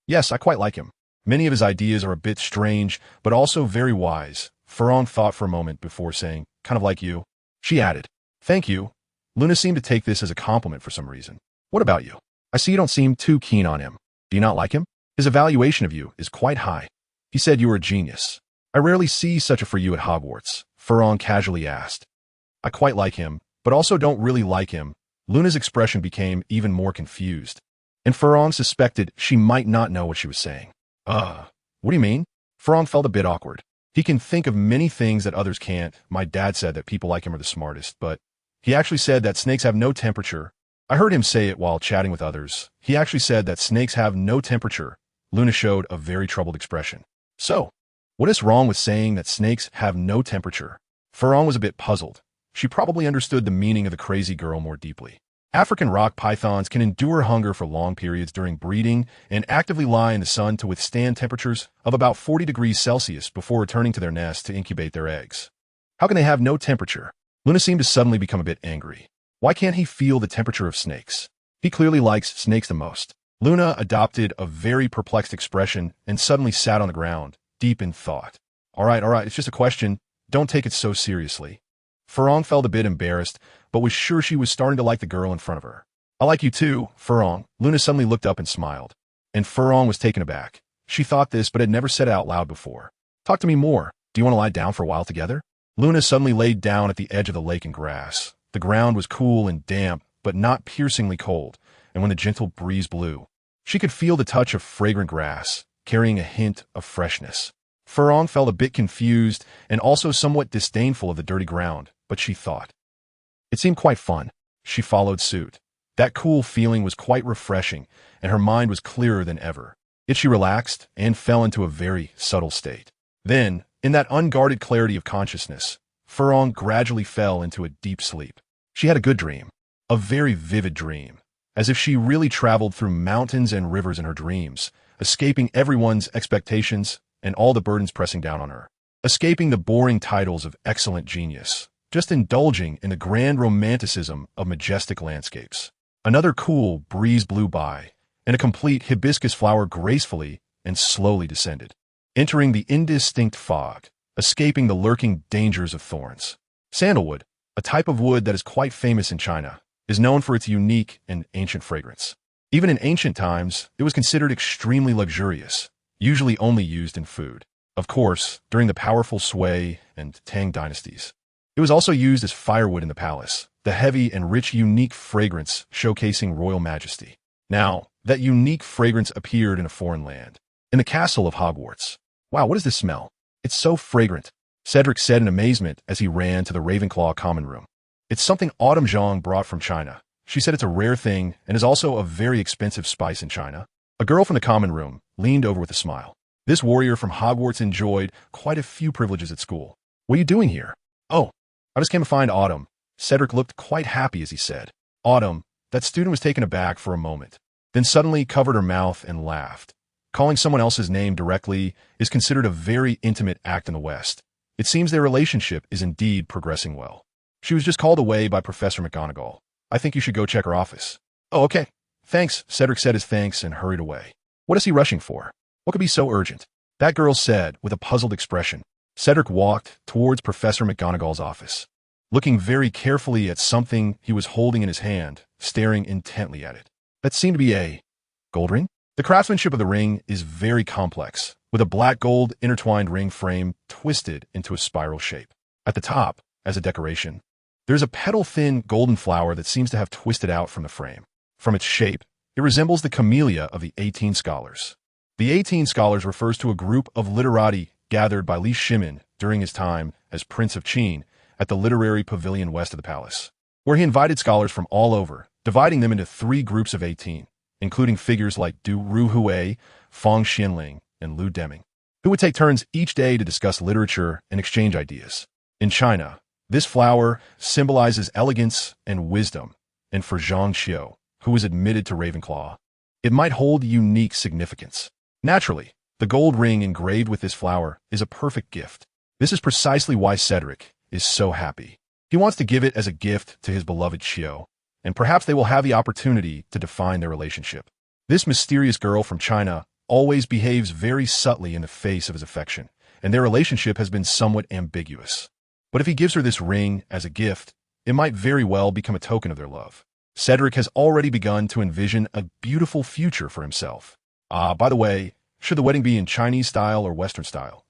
yes, I quite like him. Many of his ideas are a bit strange, but also very wise. Farong thought for a moment before saying, kind of like you. She added, thank you. Luna seemed to take this as a compliment for some reason. What about you? I see you don't seem too keen on him. Do you not like him? His evaluation of you is quite high. He said you were a genius. I rarely see such a for you at Hogwarts, Farong casually asked. I quite like him, but also don't really like him. Luna's expression became even more confused, and Farong suspected she might not know what she was saying. What do you mean? Farong felt a bit awkward. He can think of many things that others can't. My dad said that people like him are the smartest, but he actually said that snakes have no temperature. I heard him say it while chatting with others. He actually said that snakes have no temperature. Luna showed a very troubled expression. So, what is wrong with saying that snakes have no temperature? Farong was a bit puzzled. She probably understood the meaning of the crazy girl more deeply. African rock pythons can endure hunger for long periods during breeding and actively lie in the sun to withstand temperatures of about 40 degrees Celsius before returning to their nest to incubate their eggs. How can they have no temperature? Luna seemed to suddenly become a bit angry. Why can't he feel the temperature of snakes? He clearly likes snakes the most. Luna adopted a very perplexed expression and suddenly sat on the ground, deep in thought. All right, it's just a question. Don't take it so seriously. Farong felt a bit embarrassed, but was sure she was starting to like the girl in front of her. I like you too, Farong. Luna suddenly looked up and smiled. And Farong was taken aback. She thought this, but had never said it out loud before. Talk to me more. Do you want to lie down for a while together? Luna suddenly laid down at the edge of the lake in grass. The ground was cool and damp, but not piercingly cold, and when the gentle breeze blew, she could feel the touch of fragrant grass, carrying a hint of freshness. Farong felt a bit confused and also somewhat disdainful of the dirty ground, but she thought, It seemed quite fun. She followed suit. That cool feeling was quite refreshing, and her mind was clearer than ever. Yet she relaxed and fell into a very subtle state. Then, in that unguarded clarity of consciousness, Furong gradually fell into a deep sleep. She had a good dream, a very vivid dream, as if she really traveled through mountains and rivers in her dreams, escaping everyone's expectations and all the burdens pressing down on her. Escaping the boring titles of excellent genius, just indulging in the grand romanticism of majestic landscapes. Another cool breeze blew by, and a complete hibiscus flower gracefully and slowly descended, entering the indistinct fog, escaping the lurking dangers of thorns. Sandalwood, a type of wood that is quite famous in China, is known for its unique and ancient fragrance. Even in ancient times, it was considered extremely luxurious, usually only used in food. Of course, during the powerful Sui and Tang dynasties. It was also used as firewood in the palace, the heavy and rich unique fragrance showcasing royal majesty. Now, that unique fragrance appeared in a foreign land, in the castle of Hogwarts. Wow, what is this smell? It's so fragrant, Cedric said in amazement as he ran to the Ravenclaw common room. It's something Autumn Zhang brought from China. She said it's a rare thing and is also a very expensive spice in China. A girl from the common room leaned over with a smile. This warrior from Hogwarts enjoyed quite a few privileges at school. What are you doing here? Oh, I just came to find Autumn. Cedric looked quite happy as he said. Autumn, that student was taken aback for a moment, then suddenly covered her mouth and laughed. Calling someone else's name directly is considered a very intimate act in the West. It seems their relationship is indeed progressing well. She was just called away by Professor McGonagall. I think you should go check her office. Oh, okay. Thanks, Cedric said his thanks and hurried away. What is he rushing for? What could be so urgent? That girl said with a puzzled expression. Cedric walked towards Professor McGonagall's office, looking very carefully at something he was holding in his hand, staring intently at it. That seemed to be a gold ring? The craftsmanship of the ring is very complex, with a black gold intertwined ring frame twisted into a spiral shape. At the top, as a decoration, there's a petal-thin golden flower that seems to have twisted out from the frame. From its shape, it resembles the camellia of the 18 Scholars. The 18 Scholars refers to a group of literati gathered by Li Shimin during his time as Prince of Qin at the literary pavilion west of the palace, where he invited scholars from all over, dividing them into 3 groups of 18, including figures like Du Ruhui, Fang Xianling, and Lu Deming, who would take turns each day to discuss literature and exchange ideas. In China, this flower symbolizes elegance and wisdom, and for Zhang Xiu, who was admitted to Ravenclaw, it might hold unique significance. Naturally, the gold ring engraved with this flower is a perfect gift. This is precisely why Cedric is so happy. He wants to give it as a gift to his beloved Xiu, and perhaps they will have the opportunity to define their relationship. This mysterious girl from China always behaves very subtly in the face of his affection, and their relationship has been somewhat ambiguous. But if he gives her this ring as a gift, it might very well become a token of their love. Cedric has already begun to envision a beautiful future for himself. By the way, should the wedding be in Chinese style or Western style?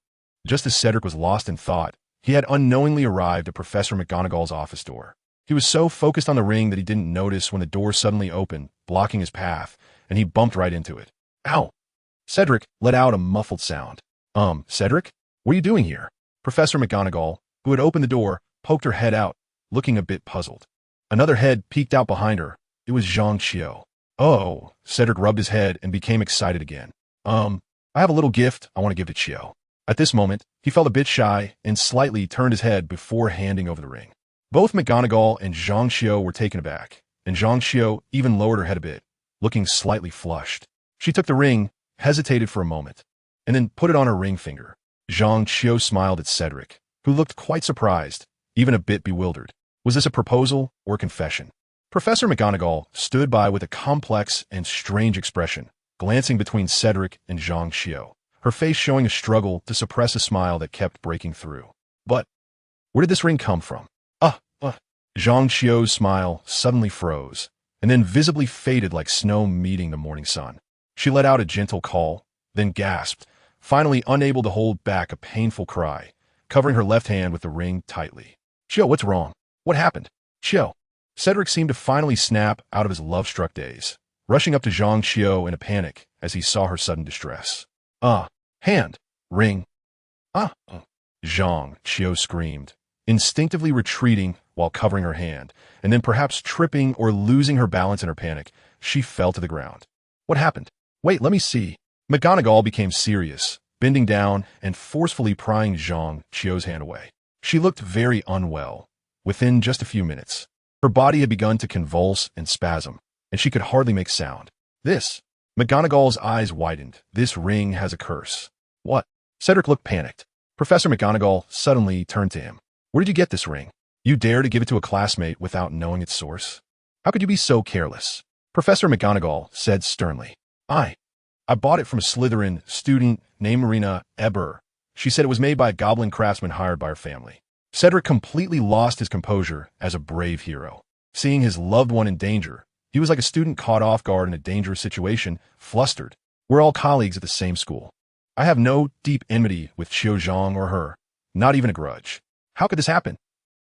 Just as Cedric was lost in thought, he had unknowingly arrived at Professor McGonagall's office door. He was so focused on the ring that he didn't notice when the door suddenly opened, blocking his path, and he bumped right into it. Ow! Cedric let out a muffled sound. Cedric? What are you doing here? Professor McGonagall, who had opened the door, poked her head out, looking a bit puzzled. Another head peeked out behind her. It was Zhang Xiu. Oh, Cedric rubbed his head and became excited again. I have a little gift I want to give to Xiu. At this moment, he felt a bit shy and slightly turned his head before handing over the ring. Both McGonagall and Zhang Xiu were taken aback, and Zhang Xiu even lowered her head a bit, looking slightly flushed. She took the ring, hesitated for a moment, and then put it on her ring finger. Zhang Xiu smiled at Cedric, who looked quite surprised, even a bit bewildered. Was this a proposal or a confession? Professor McGonagall stood by with a complex and strange expression, glancing between Cedric and Zhang Xiu, her face showing a struggle to suppress a smile that kept breaking through. But where did this ring come from? Zhang Xiu's smile suddenly froze, and then visibly faded like snow meeting the morning sun. She let out a gentle call, then gasped, finally unable to hold back a painful cry, covering her left hand with the ring tightly. Xiu, what's wrong? What happened? Xiu. Cedric seemed to finally snap out of his love-struck daze, rushing up to Zhang Xiu in a panic as he saw her sudden distress. Hand. Ring. Zhang Xiu screamed, instinctively retreating while covering her hand, and then perhaps tripping or losing her balance in her panic, she fell to the ground. What happened? Wait, let me see. McGonagall became serious, bending down and forcefully prying Zhang Chio's hand away. She looked very unwell. Within just a few minutes, her body had begun to convulse and spasm, and she could hardly make sound. McGonagall's eyes widened. This ring has a curse. What? Cedric looked panicked. Professor McGonagall suddenly turned to him. Where did you get this ring? You dare to give it to a classmate without knowing its source? How could you be so careless? Professor McGonagall said sternly. I bought it from a Slytherin student named Marina Eber. She said it was made by a goblin craftsman hired by her family. Cedric completely lost his composure as a brave hero. Seeing his loved one in danger, he was like a student caught off guard in a dangerous situation, flustered. We're all colleagues at the same school. I have no deep enmity with Qiu Zhang or her, not even a grudge. How could this happen?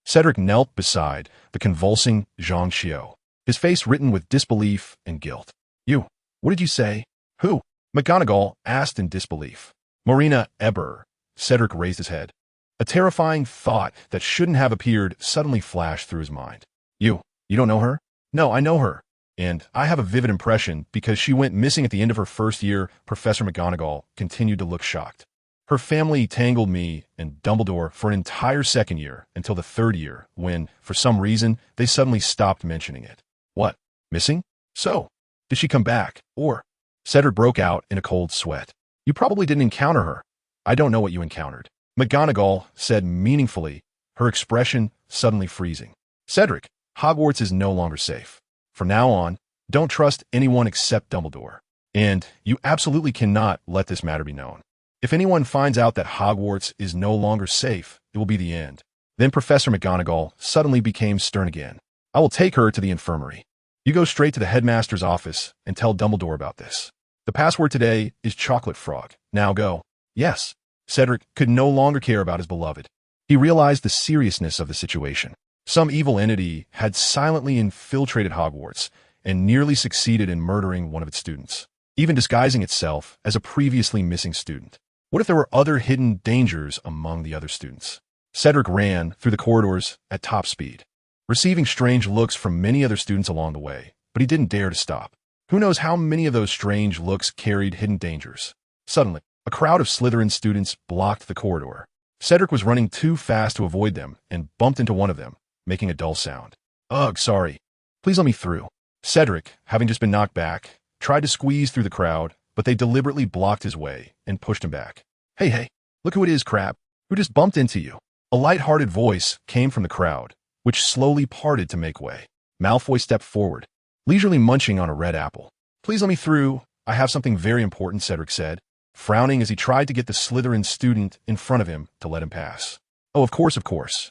Cedric knelt beside the convulsing Zhang Qiu, his face written with disbelief and guilt. You, what did you say? Who? McGonagall asked in disbelief. Marina Eber. Cedric raised his head. A terrifying thought that shouldn't have appeared suddenly flashed through his mind. You don't know her? No, I know her. And I have a vivid impression because she went missing at the end of her first year. Professor McGonagall continued to look shocked. Her family tangled me and Dumbledore for an entire second year until the third year when, for some reason, they suddenly stopped mentioning it. What? Missing? So, did she come back? Or? Cedric broke out in a cold sweat. You probably didn't encounter her. I don't know what you encountered. McGonagall said meaningfully, her expression suddenly freezing. Cedric, Hogwarts is no longer safe. From now on, don't trust anyone except Dumbledore. And you absolutely cannot let this matter be known. If anyone finds out that Hogwarts is no longer safe, it will be the end. Then Professor McGonagall suddenly became stern again. I will take her to the infirmary. You go straight to the headmaster's office and tell Dumbledore about this. The password today is Chocolate Frog. Now go. Yes. Cedric could no longer care about his beloved. He realized the seriousness of the situation. Some evil entity had silently infiltrated Hogwarts and nearly succeeded in murdering one of its students, even disguising itself as a previously missing student. What if there were other hidden dangers among the other students? Cedric ran through the corridors at top speed, receiving strange looks from many other students along the way, but he didn't dare to stop. Who knows how many of those strange looks carried hidden dangers? Suddenly, a crowd of Slytherin students blocked the corridor. Cedric was running too fast to avoid them and bumped into one of them, making a dull sound. Ugh, sorry. Please let me through. Cedric, having just been knocked back, tried to squeeze through the crowd, but they deliberately blocked his way and pushed him back. Hey, look who it is, Crab. Who just bumped into you? A light-hearted voice came from the crowd, which slowly parted to make way. Malfoy stepped forward, leisurely munching on a red apple. Please let me through. I have something very important, Cedric said, frowning as he tried to get the Slytherin student in front of him to let him pass. Oh, of course.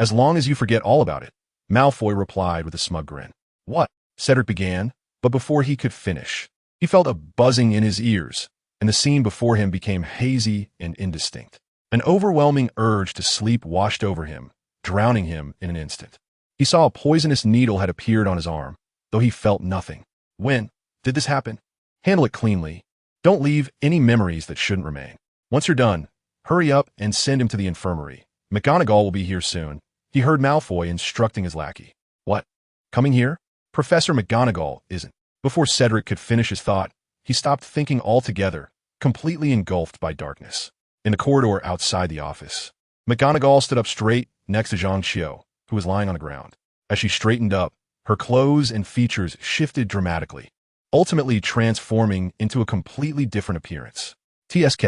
As long as you forget all about it, Malfoy replied with a smug grin. What? Cedric began, but before he could finish, he felt a buzzing in his ears, and the scene before him became hazy and indistinct. An overwhelming urge to sleep washed over him, drowning him in an instant. He saw a poisonous needle had appeared on his arm, though he felt nothing. When did this happen? Handle it cleanly. Don't leave any memories that shouldn't remain. Once you're done, hurry up and send him to the infirmary. McGonagall will be here soon. He heard Malfoy instructing his lackey. What? Coming here? Professor McGonagall isn't. Before Cedric could finish his thought, he stopped thinking altogether, completely engulfed by darkness. In the corridor outside the office, McGonagall stood up straight next to Zhang Qiu, who was lying on the ground. As she straightened up, her clothes and features shifted dramatically, ultimately transforming into a completely different appearance. TSK.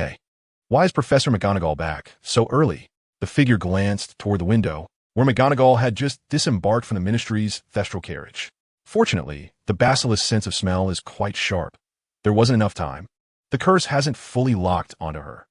Why is Professor McGonagall back so early? The figure glanced toward the window, where McGonagall had just disembarked from the Ministry's thestral carriage. Fortunately, the basilisk's sense of smell is quite sharp. There wasn't enough time. The curse hasn't fully locked onto her.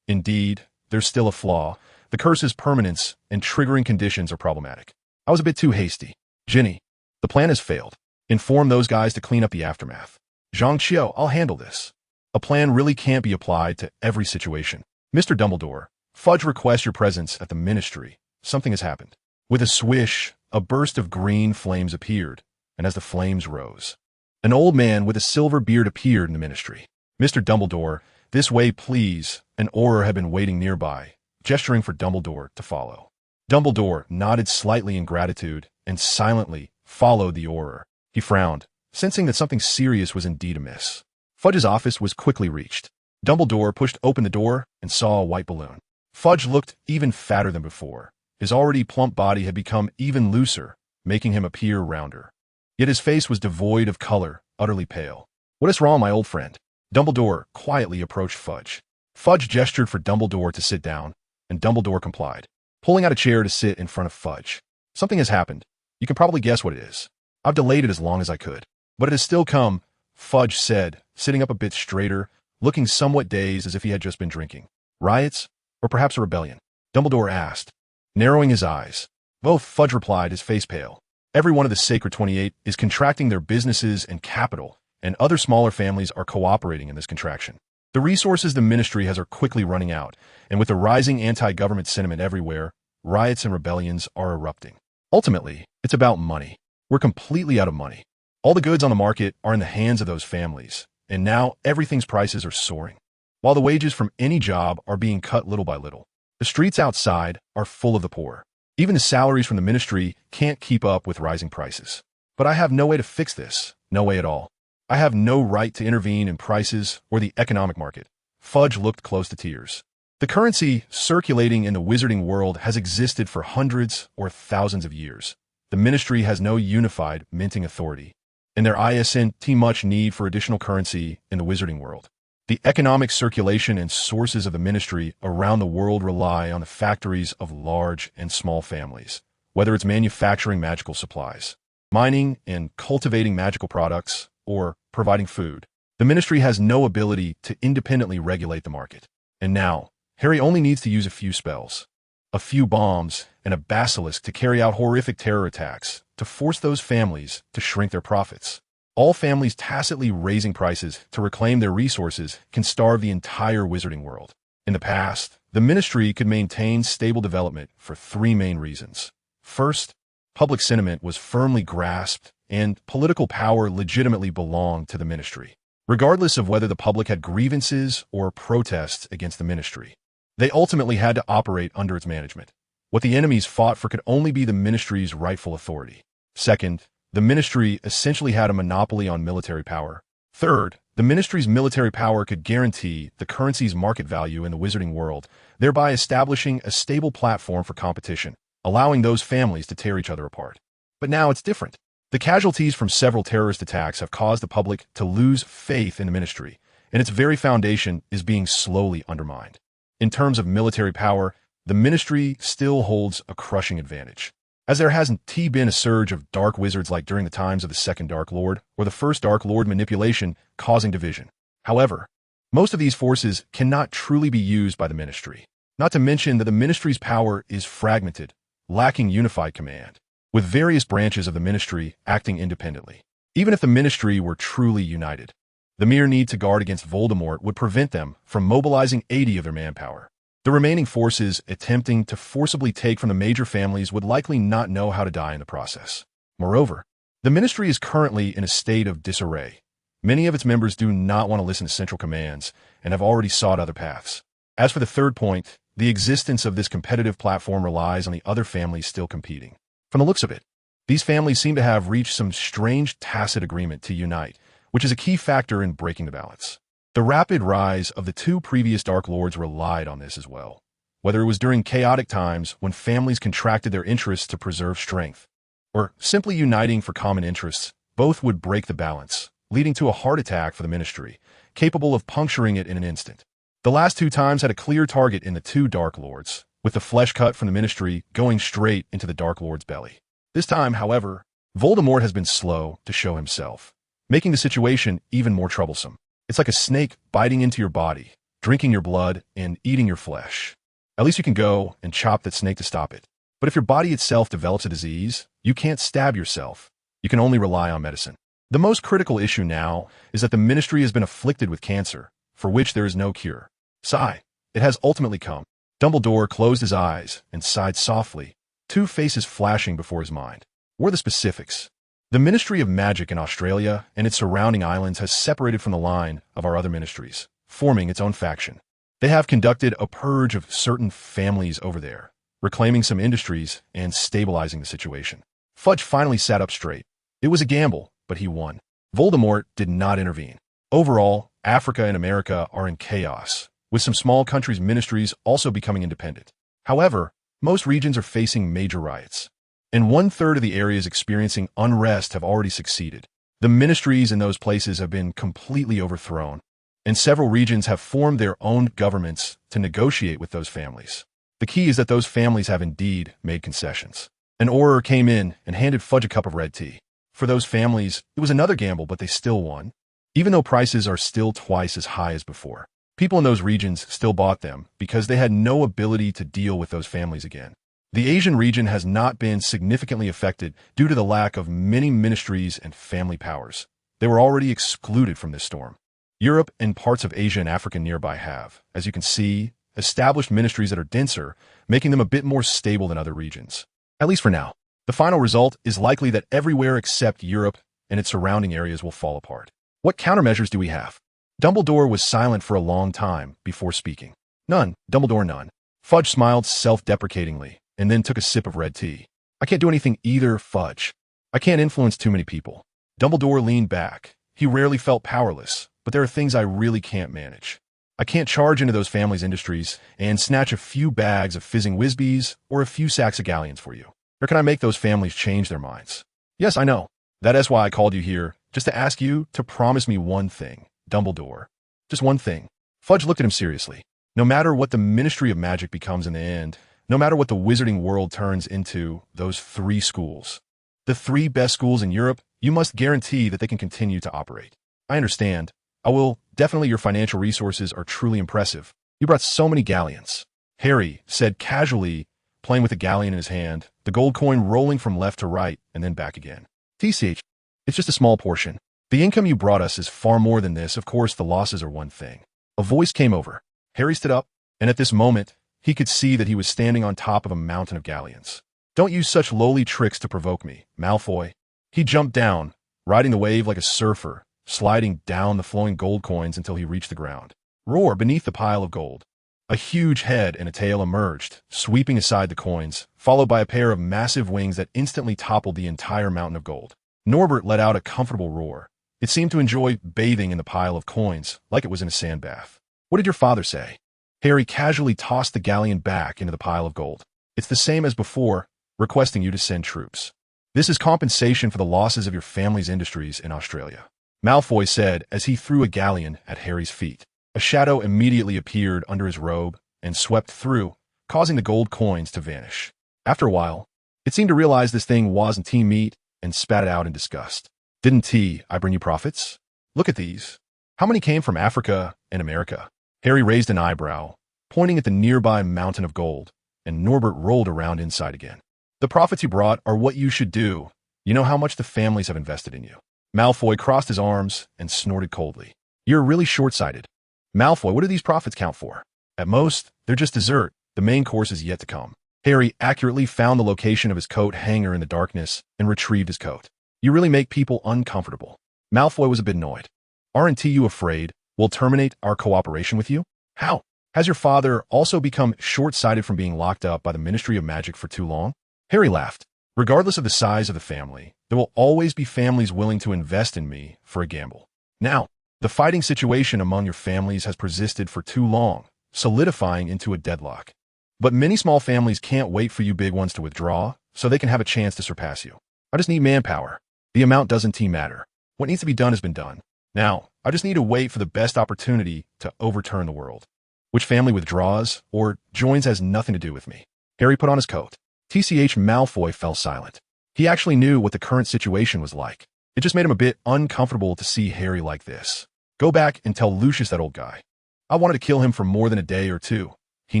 Indeed, there's still a flaw. The curse's permanence and triggering conditions are problematic. I was a bit too hasty. Ginny, the plan has failed. Inform those guys to clean up the aftermath. Zhang Qiu, I'll handle this. A plan really can't be applied to every situation. Mr. Dumbledore, Fudge requests your presence at the Ministry. Something has happened. With a swish, a burst of green flames appeared, and as the flames rose, an old man with a silver beard appeared in the Ministry. Mr. Dumbledore, this way, please. An Auror had been waiting nearby, gesturing for Dumbledore to follow. Dumbledore nodded slightly in gratitude and silently followed the Auror. He frowned, sensing that something serious was indeed amiss. Fudge's office was quickly reached. Dumbledore pushed open the door and saw a white balloon. Fudge looked even fatter than before. His already plump body had become even looser, making him appear rounder. Yet his face was devoid of color, utterly pale. "What is wrong, my old friend?" Dumbledore quietly approached Fudge. Fudge gestured for Dumbledore to sit down, and Dumbledore complied, pulling out a chair to sit in front of Fudge. "Something has happened. You can probably guess what it is. I've delayed it as long as I could, but it has still come," Fudge said, sitting up a bit straighter, looking somewhat dazed as if he had just been drinking. "Riots? Or perhaps a rebellion?" Dumbledore asked, narrowing his eyes. "Both," Fudge replied, his face pale. "Every one of the Sacred 28 is contracting their businesses and capital, and other smaller families are cooperating in this contraction. The resources the Ministry has are quickly running out, and with the rising anti-government sentiment everywhere, riots and rebellions are erupting. Ultimately, it's about money. We're completely out of money. All the goods on the market are in the hands of those families, and now everything's prices are soaring, while the wages from any job are being cut little by little. The streets outside are full of the poor. Even the salaries from the Ministry can't keep up with rising prices. But I have no way to fix this, no way at all. I have no right to intervene in prices or the economic market." Fudge looked close to tears. "The currency circulating in the wizarding world has existed for hundreds or thousands of years. The Ministry has no unified minting authority, and there isn't much need for additional currency in the wizarding world. The economic circulation and sources of the Ministry around the world rely on the factories of large and small families, whether it's manufacturing magical supplies, mining and cultivating magical products, or providing food. The Ministry has no ability to independently regulate the market. And now, Harry only needs to use a few spells, a few bombs, and a basilisk to carry out horrific terror attacks, to force those families to shrink their profits. All families tacitly raising prices to reclaim their resources can starve the entire wizarding world. In the past, the Ministry could maintain stable development for three main reasons. First, public sentiment was firmly grasped, and political power legitimately belonged to the Ministry, regardless of whether the public had grievances or protests against the Ministry. They ultimately had to operate under its management. What the enemies fought for could only be the Ministry's rightful authority. Second, the Ministry essentially had a monopoly on military power. Third, the Ministry's military power could guarantee the currency's market value in the wizarding world, thereby establishing a stable platform for competition, allowing those families to tear each other apart. But now it's different. The casualties from several terrorist attacks have caused the public to lose faith in the Ministry, and its very foundation is being slowly undermined. In terms of military power, the Ministry still holds a crushing advantage, as there hasn't been a surge of dark wizards like during the times of the Second Dark Lord or the First Dark Lord manipulation causing division. However, most of these forces cannot truly be used by the Ministry, not to mention that the Ministry's power is fragmented, lacking unified command, with various branches of the Ministry acting independently. Even if the Ministry were truly united, the mere need to guard against Voldemort would prevent them from mobilizing 80 of their manpower. The remaining forces attempting to forcibly take from the major families would likely not know how to die in the process. Moreover, the Ministry is currently in a state of disarray. Many of its members do not want to listen to central commands and have already sought other paths. As for the third point, the existence of this competitive platform relies on the other families still competing. From the looks of it, these families seem to have reached some strange tacit agreement to unite, which is a key factor in breaking the balance. The rapid rise of the two previous Dark Lords relied on this as well. Whether it was during chaotic times when families contracted their interests to preserve strength, or simply uniting for common interests, both would break the balance, leading to a heart attack for the Ministry, capable of puncturing it in an instant. The last two times had a clear target in the two Dark Lords, with the flesh cut from the Ministry going straight into the Dark Lord's belly. This time, however, Voldemort has been slow to show himself, making the situation even more troublesome. It's like a snake biting into your body, drinking your blood, and eating your flesh. At least you can go and chop that snake to stop it. But if your body itself develops a disease, you can't stab yourself. You can only rely on medicine. The most critical issue now is that the Ministry has been afflicted with cancer, for which there is no cure. Sigh, it has ultimately come. Dumbledore closed his eyes and sighed softly, two faces flashing before his mind. What are the specifics? The Ministry of Magic in Australia and its surrounding islands has separated from the line of our other ministries, forming its own faction. They have conducted a purge of certain families over there, reclaiming some industries and stabilizing the situation. Fudge finally sat up straight. It was a gamble, but he won. Voldemort did not intervene. Overall, Africa and America are in chaos, with some small countries' ministries also becoming independent. However, most regions are facing major riots, and 1/3 of the areas experiencing unrest have already succeeded. The ministries in those places have been completely overthrown, and several regions have formed their own governments to negotiate with those families. The key is that those families have indeed made concessions. An Auror came in and handed Fudge a cup of red tea. For those families, it was another gamble, but they still won. Even though prices are still twice as high as before, people in those regions still bought them because they had no ability to deal with those families again. The Asian region has not been significantly affected due to the lack of many ministries and family powers. They were already excluded from this storm. Europe and parts of Asia and Africa nearby have, as you can see, established ministries that are denser, making them a bit more stable than other regions. At least for now. The final result is likely that everywhere except Europe and its surrounding areas will fall apart. What countermeasures do we have? Dumbledore was silent for a long time before speaking. None, Dumbledore, none. Fudge smiled self-deprecatingly and then took a sip of red tea. I can't do anything either, Fudge. I can't influence too many people. Dumbledore leaned back. He rarely felt powerless, but there are things I really can't manage. I can't charge into those families' industries and snatch a few bags of fizzing Whizbees or a few sacks of galleons for you. Or can I make those families change their minds? Yes, I know. That is why I called you here, just to ask you to promise me one thing, Dumbledore. Just one thing. Fudge looked at him seriously. No matter what the Ministry of Magic becomes in the end, no matter what the wizarding world turns into, those 3 schools, the 3 best schools in Europe, you must guarantee that they can continue to operate. I understand. I will. Definitely your financial resources are truly impressive. You brought so many galleons. Harry said casually, playing with a galleon in his hand, the gold coin rolling from left to right and then back again. TCH, it's just a small portion. The income you brought us is far more than this. Of course, the losses are one thing. A voice came over. Harry stood up, and at this moment, he could see that he was standing on top of a mountain of galleons. Don't use such lowly tricks to provoke me, Malfoy. He jumped down, riding the wave like a surfer, sliding down the flowing gold coins until he reached the ground. Roar beneath the pile of gold. A huge head and a tail emerged, sweeping aside the coins, followed by a pair of massive wings that instantly toppled the entire mountain of gold. Norbert let out a comfortable roar. It seemed to enjoy bathing in the pile of coins, like it was in a sand bath. What did your father say? Harry casually tossed the galleon back into the pile of gold. It's the same as before, requesting you to send troops. This is compensation for the losses of your family's industries in Australia. Malfoy said as he threw a galleon at Harry's feet. A shadow immediately appeared under his robe and swept through, causing the gold coins to vanish. After a while, it seemed to realize this thing wasn't tea meat and spat it out in disgust. Didn't I bring you profits? Look at these. How many came from Africa and America? Harry raised an eyebrow, pointing at the nearby mountain of gold, and Norbert rolled around inside again. The profits you brought are what you should do. You know how much the families have invested in you. Malfoy crossed his arms and snorted coldly. You're really short-sighted. Malfoy, what do these profits count for? At most, they're just dessert. The main course is yet to come. Harry accurately found the location of his coat hanger in the darkness and retrieved his coat. You really make people uncomfortable. Malfoy was a bit annoyed. Aren't you afraid we'll terminate our cooperation with you? How? Has your father also become short-sighted from being locked up by the Ministry of Magic for too long? Harry laughed. Regardless of the size of the family, there will always be families willing to invest in me for a gamble. Now, the fighting situation among your families has persisted for too long, solidifying into a deadlock. But many small families can't wait for you big ones to withdraw, so they can have a chance to surpass you. I just need manpower. The amount doesn't matter. What needs to be done has been done. Now, I just need to wait for the best opportunity to overturn the world. Which family withdraws or joins has nothing to do with me. Harry put on his coat. TCH Malfoy fell silent. He actually knew what the current situation was like. It just made him a bit uncomfortable to see Harry like this. Go back and tell Lucius, that old guy. I wanted to kill him for more than a day or two. He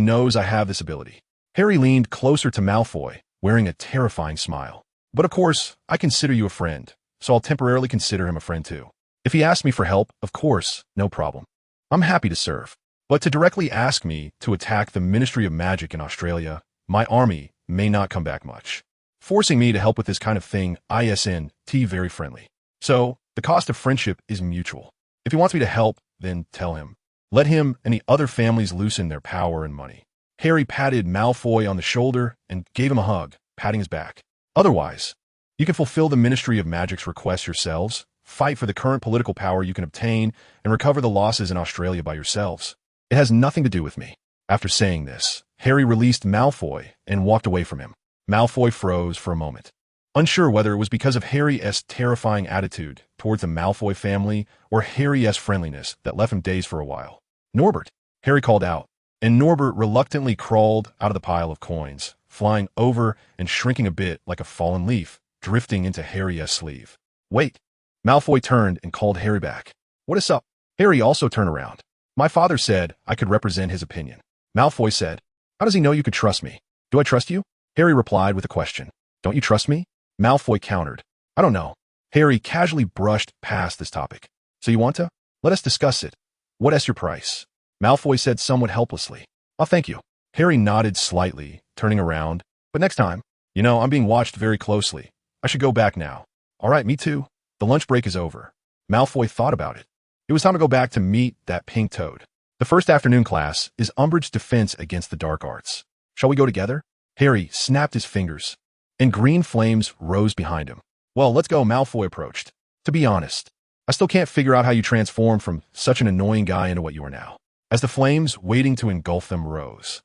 knows I have this ability. Harry leaned closer to Malfoy, wearing a terrifying smile. But of course, I consider you a friend, so I'll temporarily consider him a friend too. If he asks me for help, of course, no problem. I'm happy to serve. But to directly ask me to attack the Ministry of Magic in Australia, my army may not come back much. Forcing me to help with this kind of thing, isn't very friendly. So, the cost of friendship is mutual. If he wants me to help, then tell him. Let him and the other families loosen their power and money. Harry patted Malfoy on the shoulder and gave him a hug, patting his back. Otherwise, you can fulfill the Ministry of Magic's requests yourselves, fight for the current political power you can obtain, and recover the losses in Australia by yourselves. It has nothing to do with me. After saying this, Harry released Malfoy and walked away from him. Malfoy froze for a moment, unsure whether it was because of Harry's terrifying attitude towards the Malfoy family or Harry's friendliness that left him dazed for a while. "Norbert," Harry called out, and Norbert reluctantly crawled out of the pile of coins, flying over and shrinking a bit like a fallen leaf, drifting into Harry's sleeve. "Wait." Malfoy turned and called Harry back. "What is up?" Harry also turned around. "My father said I could represent his opinion." Malfoy said, "How does he know you could trust me?" "Do I trust you?" Harry replied with a question. "Don't you trust me?" Malfoy countered. "I don't know." Harry casually brushed past this topic. "So you want to? Let us discuss it. What is your price?" Malfoy said somewhat helplessly. "Oh, thank you." Harry nodded slightly, turning around. "But next time, I'm being watched very closely. I should go back now." "All right, me too. The lunch break is over." Malfoy thought about it. It was time to go back to meet that pink toad. The first afternoon class is Umbridge's defense against the dark arts. "Shall we go together?" Harry snapped his fingers, and green flames rose behind him. "Well, let's go," Malfoy approached. "To be honest, I still can't figure out how you transformed from such an annoying guy into what you are now." As the flames waiting to engulf them rose,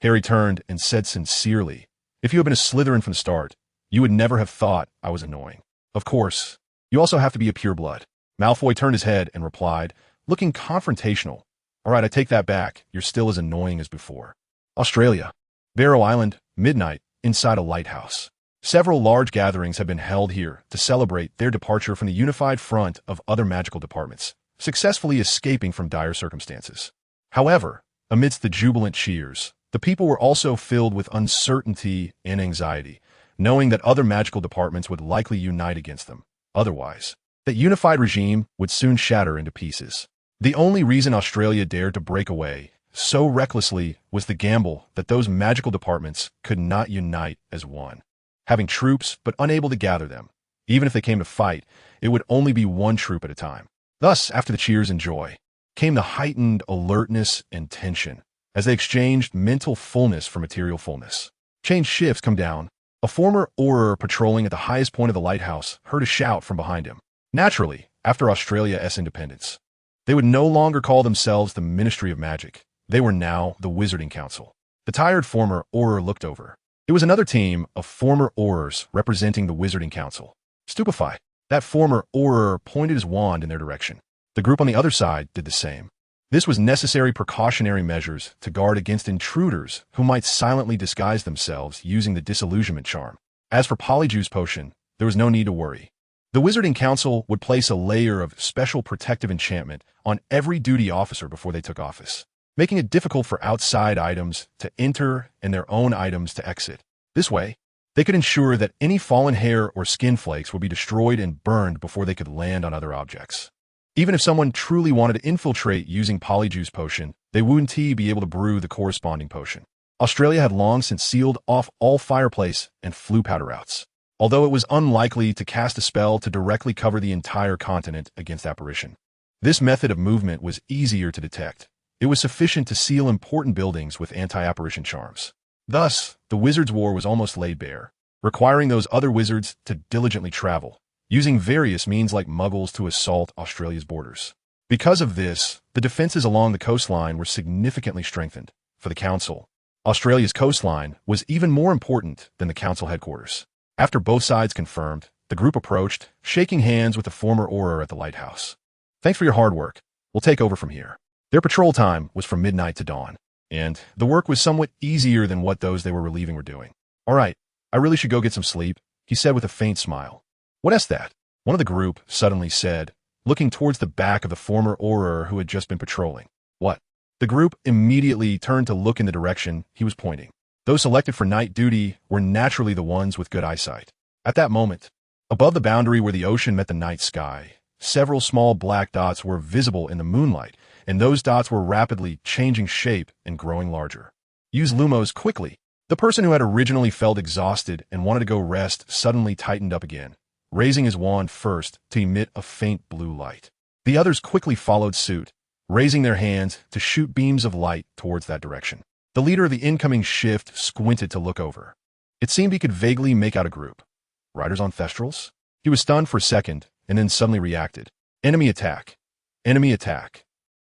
Harry turned and said sincerely, "If you had been a Slytherin from the start, you would never have thought I was annoying. Of course, you also have to be a pureblood." Malfoy turned his head and replied, looking confrontational, "All right, I take that back. You're still as annoying as before." Australia. Barrow Island, midnight, inside a lighthouse. Several large gatherings have been held here to celebrate their departure from the unified front of other magical departments, successfully escaping from dire circumstances. However, amidst the jubilant cheers, the people were also filled with uncertainty and anxiety, knowing that other magical departments would likely unite against them. Otherwise, that unified regime would soon shatter into pieces. The only reason Australia dared to break away so recklessly was the gamble that those magical departments could not unite as one. Having troops but unable to gather them, even if they came to fight, it would only be one troop at a time. Thus, after the cheers and joy, came the heightened alertness and tension as they exchanged mental fullness for material fullness. Change shifts come down. A former Auror patrolling at the highest point of the lighthouse heard a shout from behind him. Naturally, after Australia's independence, they would no longer call themselves the Ministry of Magic. They were now the Wizarding Council. The tired former Auror looked over. It was another team of former Aurors representing the Wizarding Council. Stupefied, that former Auror pointed his wand in their direction. The group on the other side did the same. This was necessary precautionary measures to guard against intruders who might silently disguise themselves using the disillusionment charm. As for Polyjuice Potion, there was no need to worry. The Wizarding Council would place a layer of special protective enchantment on every duty officer before they took office, making it difficult for outside items to enter and their own items to exit. This way, they could ensure that any fallen hair or skin flakes would be destroyed and burned before they could land on other objects. Even if someone truly wanted to infiltrate using Polyjuice Potion, they wouldn't be able to brew the corresponding potion. Australia had long since sealed off all fireplace and flue powder routes, although it was unlikely to cast a spell to directly cover the entire continent against apparition. This method of movement was easier to detect. It was sufficient to seal important buildings with anti-apparition charms. Thus, the Wizards' War was almost laid bare, requiring those other wizards to diligently travel, using various means like muggles to assault Australia's borders. Because of this, the defenses along the coastline were significantly strengthened. For the Council, Australia's coastline was even more important than the Council headquarters. After both sides confirmed, the group approached, shaking hands with the former Auror at the lighthouse. "Thanks for your hard work. We'll take over from here." Their patrol time was from midnight to dawn, and the work was somewhat easier than what those they were relieving were doing. "All right, I really should go get some sleep," he said with a faint smile. "What is that?" one of the group suddenly said, looking towards the back of the former Auror who had just been patrolling. "What?" The group immediately turned to look in the direction he was pointing. Those selected for night duty were naturally the ones with good eyesight. At that moment, above the boundary where the ocean met the night sky, several small black dots were visible in the moonlight, and those dots were rapidly changing shape and growing larger. "Use Lumos quickly." The person who had originally felt exhausted and wanted to go rest suddenly tightened up again, raising his wand first to emit a faint blue light. The others quickly followed suit, raising their hands to shoot beams of light towards that direction. The leader of the incoming shift squinted to look over. It seemed he could vaguely make out a group. Riders on Thestrals? He was stunned for a second, and then suddenly reacted. Enemy attack! Enemy attack!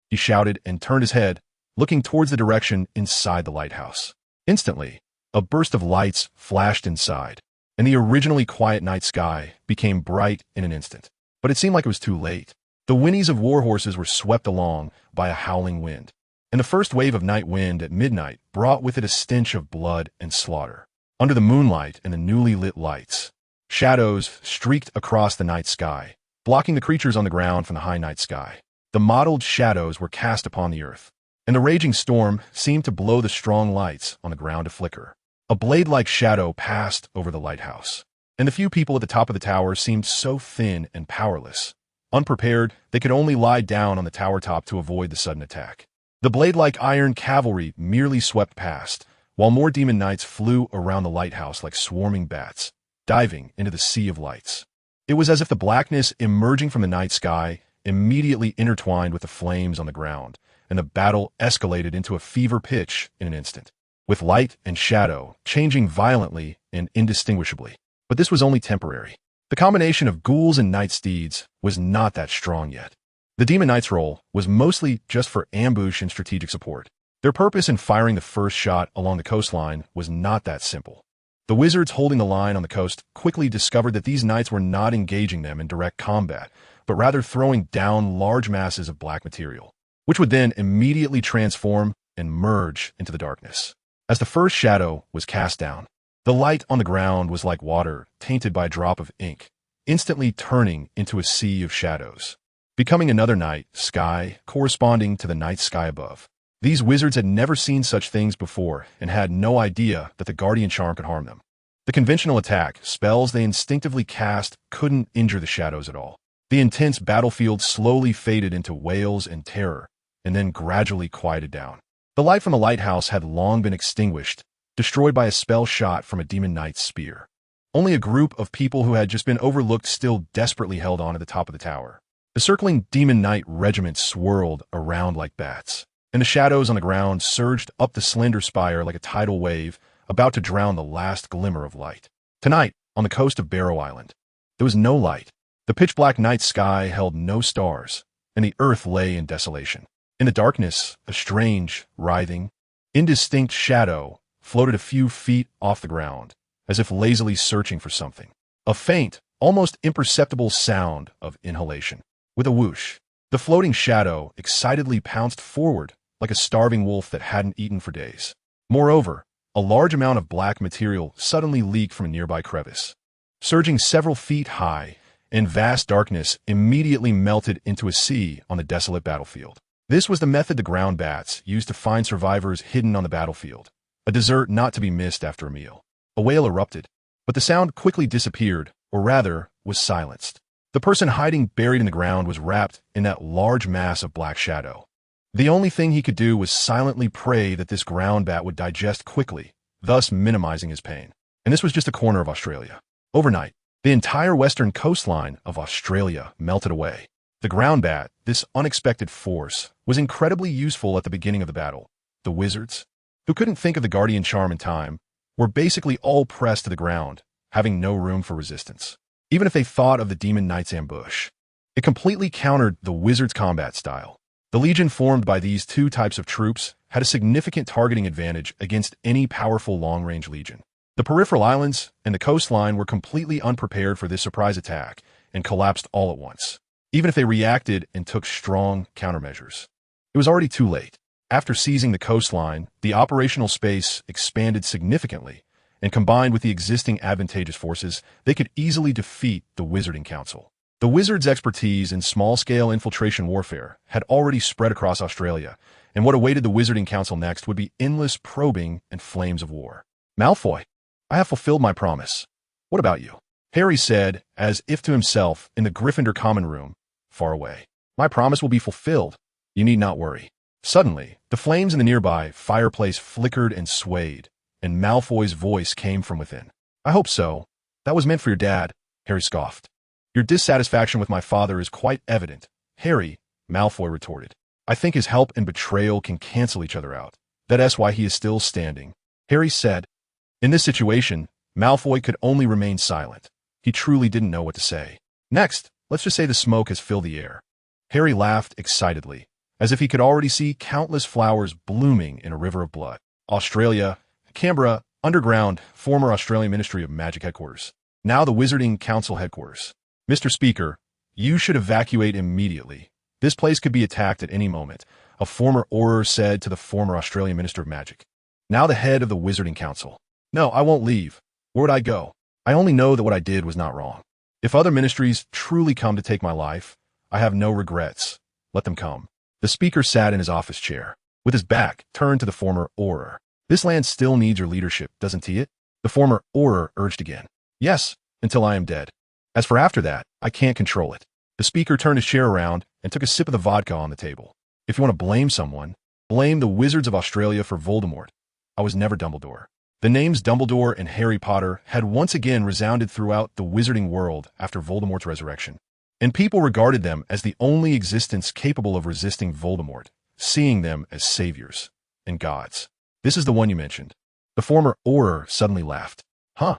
He shouted and turned his head, looking towards the direction inside the lighthouse. Instantly, a burst of lights flashed inside, and the originally quiet night sky became bright in an instant. But it seemed like it was too late. The whinnies of warhorses were swept along by a howling wind, and the first wave of night wind at midnight brought with it a stench of blood and slaughter. Under the moonlight and the newly lit lights, shadows streaked across the night sky, blocking the creatures on the ground from the high night sky. The mottled shadows were cast upon the earth, and the raging storm seemed to blow the strong lights on the ground to flicker. A blade-like shadow passed over the lighthouse, and the few people at the top of the tower seemed so thin and powerless. Unprepared, they could only lie down on the tower top to avoid the sudden attack. The blade-like iron cavalry merely swept past, while more demon knights flew around the lighthouse like swarming bats, diving into the sea of lights. It was as if the blackness emerging from the night sky immediately intertwined with the flames on the ground, and the battle escalated into a fever pitch in an instant, with light and shadow changing violently and indistinguishably. But this was only temporary. The combination of ghouls and night steeds was not that strong yet. The Demon Knight's role was mostly just for ambush and strategic support. Their purpose in firing the first shot along the coastline was not that simple. The wizards holding the line on the coast quickly discovered that these knights were not engaging them in direct combat, but rather throwing down large masses of black material, which would then immediately transform and merge into the darkness. As the first shadow was cast down, the light on the ground was like water tainted by a drop of ink, instantly turning into a sea of shadows, becoming another night sky corresponding to the night sky above. These wizards had never seen such things before and had no idea that the Guardian Charm could harm them. The conventional attack, spells they instinctively cast, couldn't injure the shadows at all. The intense battlefield slowly faded into wails and terror, and then gradually quieted down. The light from the lighthouse had long been extinguished, destroyed by a spell shot from a demon knight's spear. Only a group of people who had just been overlooked still desperately held on at the top of the tower. The circling demon knight regiment swirled around like bats, and the shadows on the ground surged up the slender spire like a tidal wave, about to drown the last glimmer of light. Tonight, on the coast of Barrow Island, there was no light. The pitch-black night sky held no stars, and the earth lay in desolation. In the darkness, a strange, writhing, indistinct shadow floated a few feet off the ground, as if lazily searching for something. A faint, almost imperceptible sound of inhalation. With a whoosh, the floating shadow excitedly pounced forward like a starving wolf that hadn't eaten for days. Moreover, a large amount of black material suddenly leaked from a nearby crevice. Surging several feet high, and vast darkness immediately melted into a sea on the desolate battlefield. This was the method the ground bats used to find survivors hidden on the battlefield, a dessert not to be missed after a meal. A wail erupted, but the sound quickly disappeared, or rather, was silenced. The person hiding buried in the ground was wrapped in that large mass of black shadow. The only thing he could do was silently pray that this ground bat would digest quickly, thus minimizing his pain. And this was just a corner of Australia. Overnight, the entire western coastline of Australia melted away. The ground bat, this unexpected force, was incredibly useful at the beginning of the battle. The wizards, who couldn't think of the Guardian Charm in time, were basically all pressed to the ground, having no room for resistance. Even if they thought of the Demon Knight's ambush, it completely countered the wizard's combat style. The legion formed by these two types of troops had a significant targeting advantage against any powerful long-range legion. The peripheral islands and the coastline were completely unprepared for this surprise attack and collapsed all at once, even if they reacted and took strong countermeasures. It was already too late. After seizing the coastline, the operational space expanded significantly, and combined with the existing advantageous forces, they could easily defeat the Wizarding Council. The Wizards' expertise in small-scale infiltration warfare had already spread across Australia, and what awaited the Wizarding Council next would be endless probing and flames of war. Malfoy, I have fulfilled my promise. What about you? Harry said, as if to himself, in the Gryffindor common room, far away. My promise will be fulfilled. You need not worry. Suddenly, the flames in the nearby fireplace flickered and swayed, and Malfoy's voice came from within. I hope so. That was meant for your dad, Harry scoffed. Your dissatisfaction with my father is quite evident, Harry, Malfoy retorted. I think his help and betrayal can cancel each other out. That's why he is still standing, Harry said. In this situation, Malfoy could only remain silent. He truly didn't know what to say. Next, let's just say the smoke has filled the air. Harry laughed excitedly, as if he could already see countless flowers blooming in a river of blood. Australia, Canberra, underground, former Australian Ministry of Magic headquarters. Now the Wizarding Council headquarters. Mr. Speaker, you should evacuate immediately. This place could be attacked at any moment, a former Auror said to the former Australian Minister of Magic. Now the head of the Wizarding Council. No, I won't leave. Where would I go? I only know that what I did was not wrong. If other ministries truly come to take my life, I have no regrets. Let them come. The speaker sat in his office chair, with his back turned to the former Auror. This land still needs your leadership, doesn't it? The former Auror urged again. Yes, until I am dead. As for after that, I can't control it. The speaker turned his chair around and took a sip of the vodka on the table. If you want to blame someone, blame the Wizards of Australia for Voldemort. I was never Dumbledore. The names Dumbledore and Harry Potter had once again resounded throughout the wizarding world after Voldemort's resurrection, and people regarded them as the only existence capable of resisting Voldemort, seeing them as saviors and gods. This is the one you mentioned. The former Auror suddenly laughed. Huh.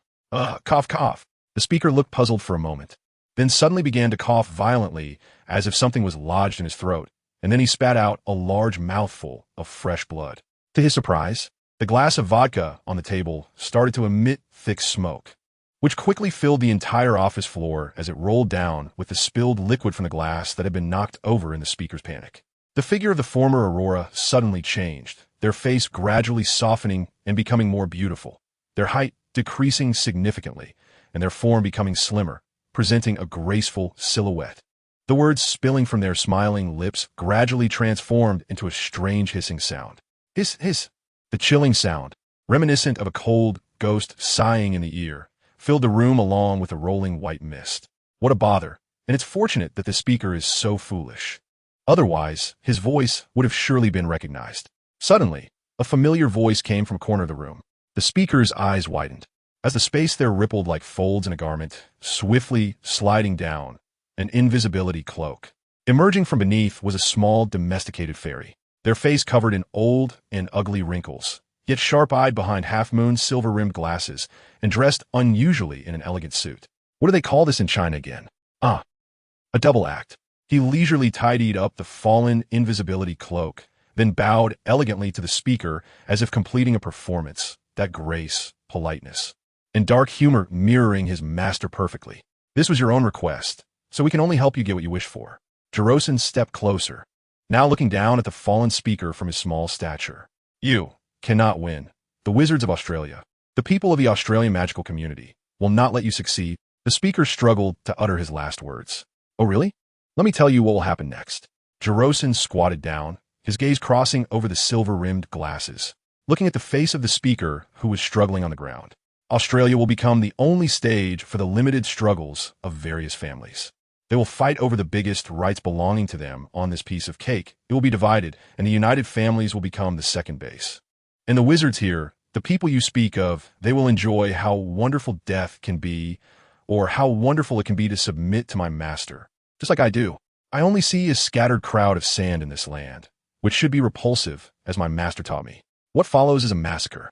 Cough, cough. The speaker looked puzzled for a moment, then suddenly began to cough violently as if something was lodged in his throat, and then he spat out a large mouthful of fresh blood. To his surprise, the glass of vodka on the table started to emit thick smoke, which quickly filled the entire office floor as it rolled down with the spilled liquid from the glass that had been knocked over in the speaker's panic. The figure of the former Aurora suddenly changed, their face gradually softening and becoming more beautiful, their height decreasing significantly, and their form becoming slimmer, presenting a graceful silhouette. The words spilling from their smiling lips gradually transformed into a strange hissing sound. Hiss, hiss. The chilling sound, reminiscent of a cold ghost sighing in the ear, filled the room along with a rolling white mist. What a bother, and it's fortunate that the speaker is so foolish. Otherwise, his voice would have surely been recognized. Suddenly, a familiar voice came from a corner of the room. The speaker's eyes widened, as the space there rippled like folds in a garment, swiftly sliding down, an invisibility cloak. Emerging from beneath was a small domesticated fairy, their face covered in old and ugly wrinkles, yet sharp-eyed behind half-moon silver-rimmed glasses and dressed unusually in an elegant suit. What do they call this in China again? A double act. He leisurely tidied up the fallen invisibility cloak, then bowed elegantly to the speaker as if completing a performance, that grace, politeness, and dark humor mirroring his master perfectly. This was your own request, so we can only help you get what you wish for. Jerosin stepped closer, now looking down at the fallen speaker from his small stature. You cannot win. The Wizards of Australia, the people of the Australian magical community, will not let you succeed. The speaker struggled to utter his last words. Oh, really? Let me tell you what will happen next. Jerosin squatted down, his gaze crossing over the silver-rimmed glasses, looking at the face of the speaker who was struggling on the ground. Australia will become the only stage for the limited struggles of various families. They will fight over the biggest rights belonging to them on this piece of cake. It will be divided, and the united families will become the second base. And the wizards here, the people you speak of, they will enjoy how wonderful death can be, or how wonderful it can be to submit to my master. Just like I do. I only see a scattered crowd of sand in this land, which should be repulsive, as my master taught me. What follows is a massacre.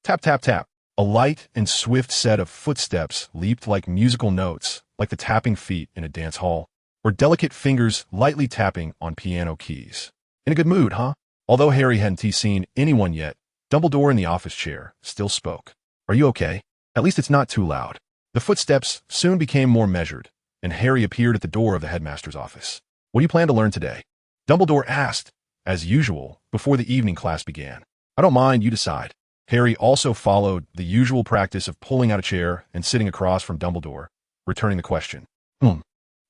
Tap, tap, tap. A light and swift set of footsteps leaped like musical notes, like the tapping feet in a dance hall, or delicate fingers lightly tapping on piano keys. In a good mood, huh? Although Harry hadn't seen anyone yet, Dumbledore in the office chair still spoke. Are you okay? At least it's not too loud. The footsteps soon became more measured, and Harry appeared at the door of the headmaster's office. What do you plan to learn today? Dumbledore asked, as usual, before the evening class began. I don't mind, you decide. Harry also followed the usual practice of pulling out a chair and sitting across from Dumbledore, returning the question.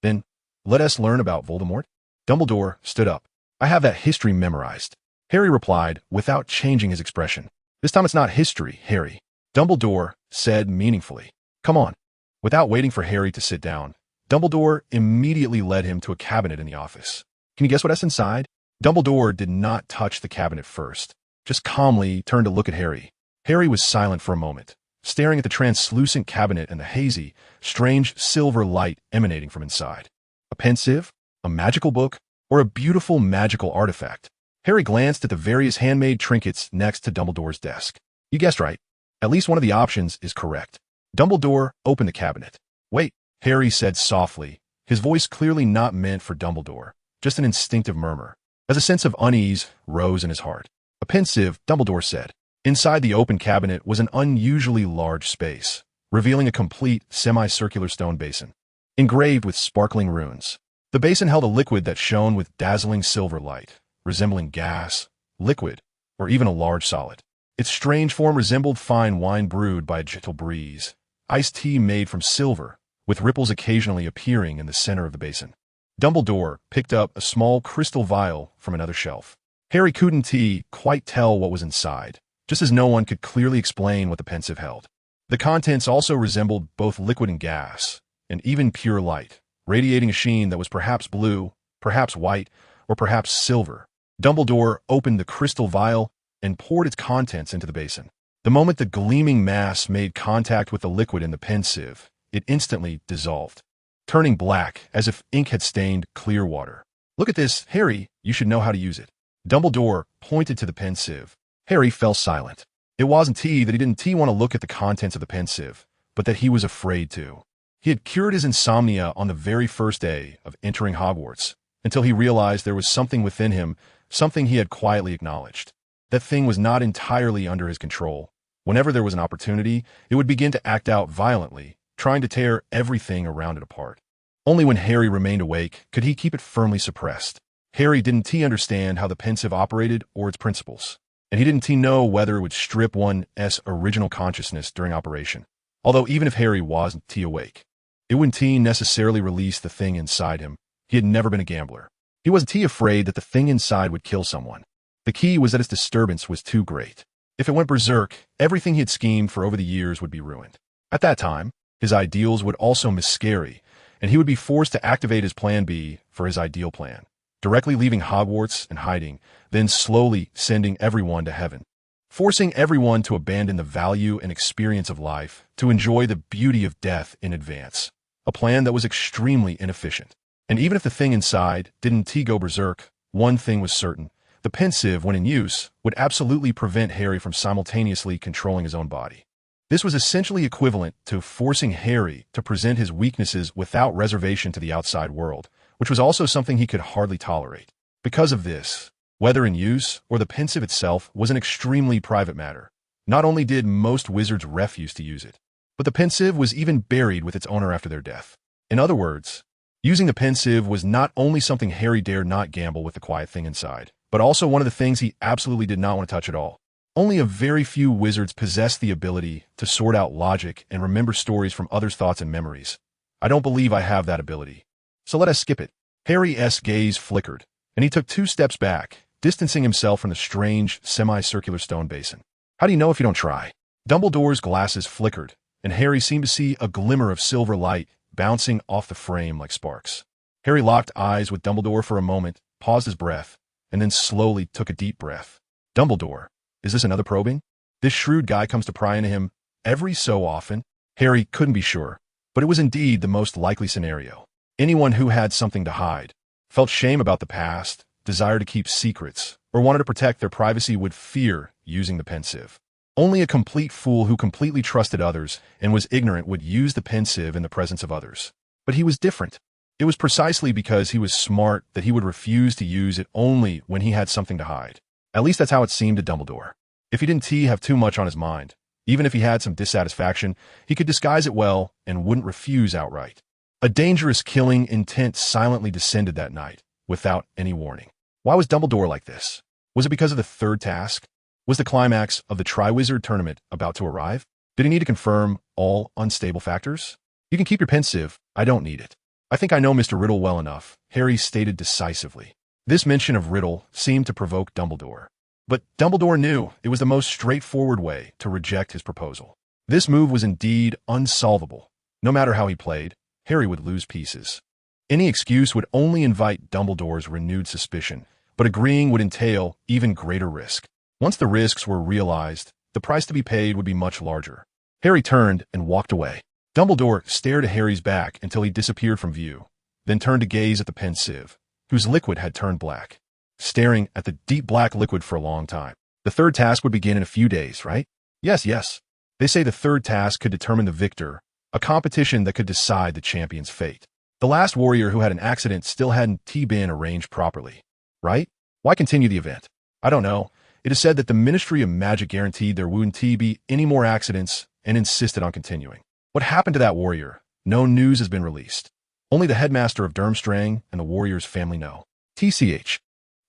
Then, let us learn about Voldemort. Dumbledore stood up. I have that history memorized. Harry replied, without changing his expression. This time it's not history, Harry. Dumbledore said meaningfully. Come on. Without waiting for Harry to sit down, Dumbledore immediately led him to a cabinet in the office. Can you guess what's inside? Dumbledore did not touch the cabinet first, just calmly turned to look at Harry. Harry was silent for a moment, staring at the translucent cabinet and the hazy, strange silver light emanating from inside. A pensive, a magical book, or a beautiful magical artifact? Harry glanced at the various handmade trinkets next to Dumbledore's desk. You guessed right. At least one of the options is correct. Dumbledore opened the cabinet. Wait, Harry said softly, his voice clearly not meant for Dumbledore, just an instinctive murmur, as a sense of unease rose in his heart. A pensive, Dumbledore said. Inside the open cabinet was an unusually large space, revealing a complete semicircular stone basin, engraved with sparkling runes. The basin held a liquid that shone with dazzling silver light, resembling gas, liquid, or even a large solid. Its strange form resembled fine wine brewed by a gentle breeze, iced tea made from silver, with ripples occasionally appearing in the center of the basin. Dumbledore picked up a small crystal vial from another shelf. Harry couldn't quite tell what was inside, just as no one could clearly explain what the pensive held. The contents also resembled both liquid and gas, and even pure light, radiating a sheen that was perhaps blue, perhaps white, or perhaps silver. Dumbledore opened the crystal vial and poured its contents into the basin. The moment the gleaming mass made contact with the liquid in the pensive, it instantly dissolved, turning black as if ink had stained clear water. Look at this, Harry, you should know how to use it. Dumbledore pointed to the pensive. Harry fell silent. It wasn't that he didn't want to look at the contents of the pensive, but that he was afraid to. He had cured his insomnia on the very first day of entering Hogwarts, until he realized there was something within him, something he had quietly acknowledged. That thing was not entirely under his control. Whenever there was an opportunity, it would begin to act out violently, trying to tear everything around it apart. Only when Harry remained awake could he keep it firmly suppressed. Harry didn't understand how the pensive operated or its principles, and he didn't know whether it would strip one's original consciousness during operation. Although even if Harry wasn't awake, it wouldn't necessarily release the thing inside him. He had never been a gambler. He wasn't afraid that the thing inside would kill someone. The key was that its disturbance was too great. If it went berserk, everything he had schemed for over the years would be ruined. At that time, his ideals would also miscarry, and he would be forced to activate his plan B for his ideal plan, directly leaving Hogwarts and hiding, then slowly sending everyone to heaven, forcing everyone to abandon the value and experience of life to enjoy the beauty of death in advance, a plan that was extremely inefficient. And even if the thing inside didn't go berserk, one thing was certain. The pensive, when in use, would absolutely prevent Harry from simultaneously controlling his own body. This was essentially equivalent to forcing Harry to present his weaknesses without reservation to the outside world, which was also something he could hardly tolerate. Because of this, whether in use or the pensive itself was an extremely private matter. Not only did most wizards refuse to use it, but the pensive was even buried with its owner after their death. In other words, using the pensive was not only something Harry dared not gamble with the quiet thing inside, but also one of the things he absolutely did not want to touch at all. Only a very few wizards possess the ability to sort out logic and remember stories from others' thoughts and memories. I don't believe I have that ability. So let us skip it. Harry's gaze flickered, and he took 2 steps back, distancing himself from the strange, semicircular stone basin. How do you know if you don't try? Dumbledore's glasses flickered, and Harry seemed to see a glimmer of silver light bouncing off the frame like sparks. Harry locked eyes with Dumbledore for a moment, paused his breath, and then slowly took a deep breath. Dumbledore, is this another probing? This shrewd guy comes to pry into him every so often? Harry couldn't be sure, but it was indeed the most likely scenario. Anyone who had something to hide, felt shame about the past, desired to keep secrets, or wanted to protect their privacy would fear using the pensive. Only a complete fool who completely trusted others and was ignorant would use the pensive in the presence of others. But he was different. It was precisely because he was smart that he would refuse to use it only when he had something to hide. At least that's how it seemed to Dumbledore. If he didn't have too much on his mind, even if he had some dissatisfaction, he could disguise it well and wouldn't refuse outright. A dangerous killing intent silently descended that night, without any warning. Why was Dumbledore like this? Was it because of the third task? Was the climax of the Triwizard Tournament about to arrive? Did he need to confirm all unstable factors? You can keep your pensive, I don't need it. I think I know Mr. Riddle well enough, Harry stated decisively. This mention of Riddle seemed to provoke Dumbledore. But Dumbledore knew it was the most straightforward way to reject his proposal. This move was indeed unsolvable. No matter how he played, Harry would lose pieces. Any excuse would only invite Dumbledore's renewed suspicion, but agreeing would entail even greater risk. Once the risks were realized, the price to be paid would be much larger. Harry turned and walked away. Dumbledore stared at Harry's back until he disappeared from view, then turned to gaze at the pensive, whose liquid had turned black. staring at the deep black liquid for a long time. The third task would begin in a few days, right? Yes, yes. They say the third task could determine the victor, a competition that could decide the champion's fate. The last warrior who had an accident still hadn't been arranged properly, right? Why continue the event? I don't know. It is said that the Ministry of Magic guaranteed there wouldn't be any more accidents and insisted on continuing. What happened to that warrior? No news has been released. Only the headmaster of Durmstrang and the warrior's family know. TCH.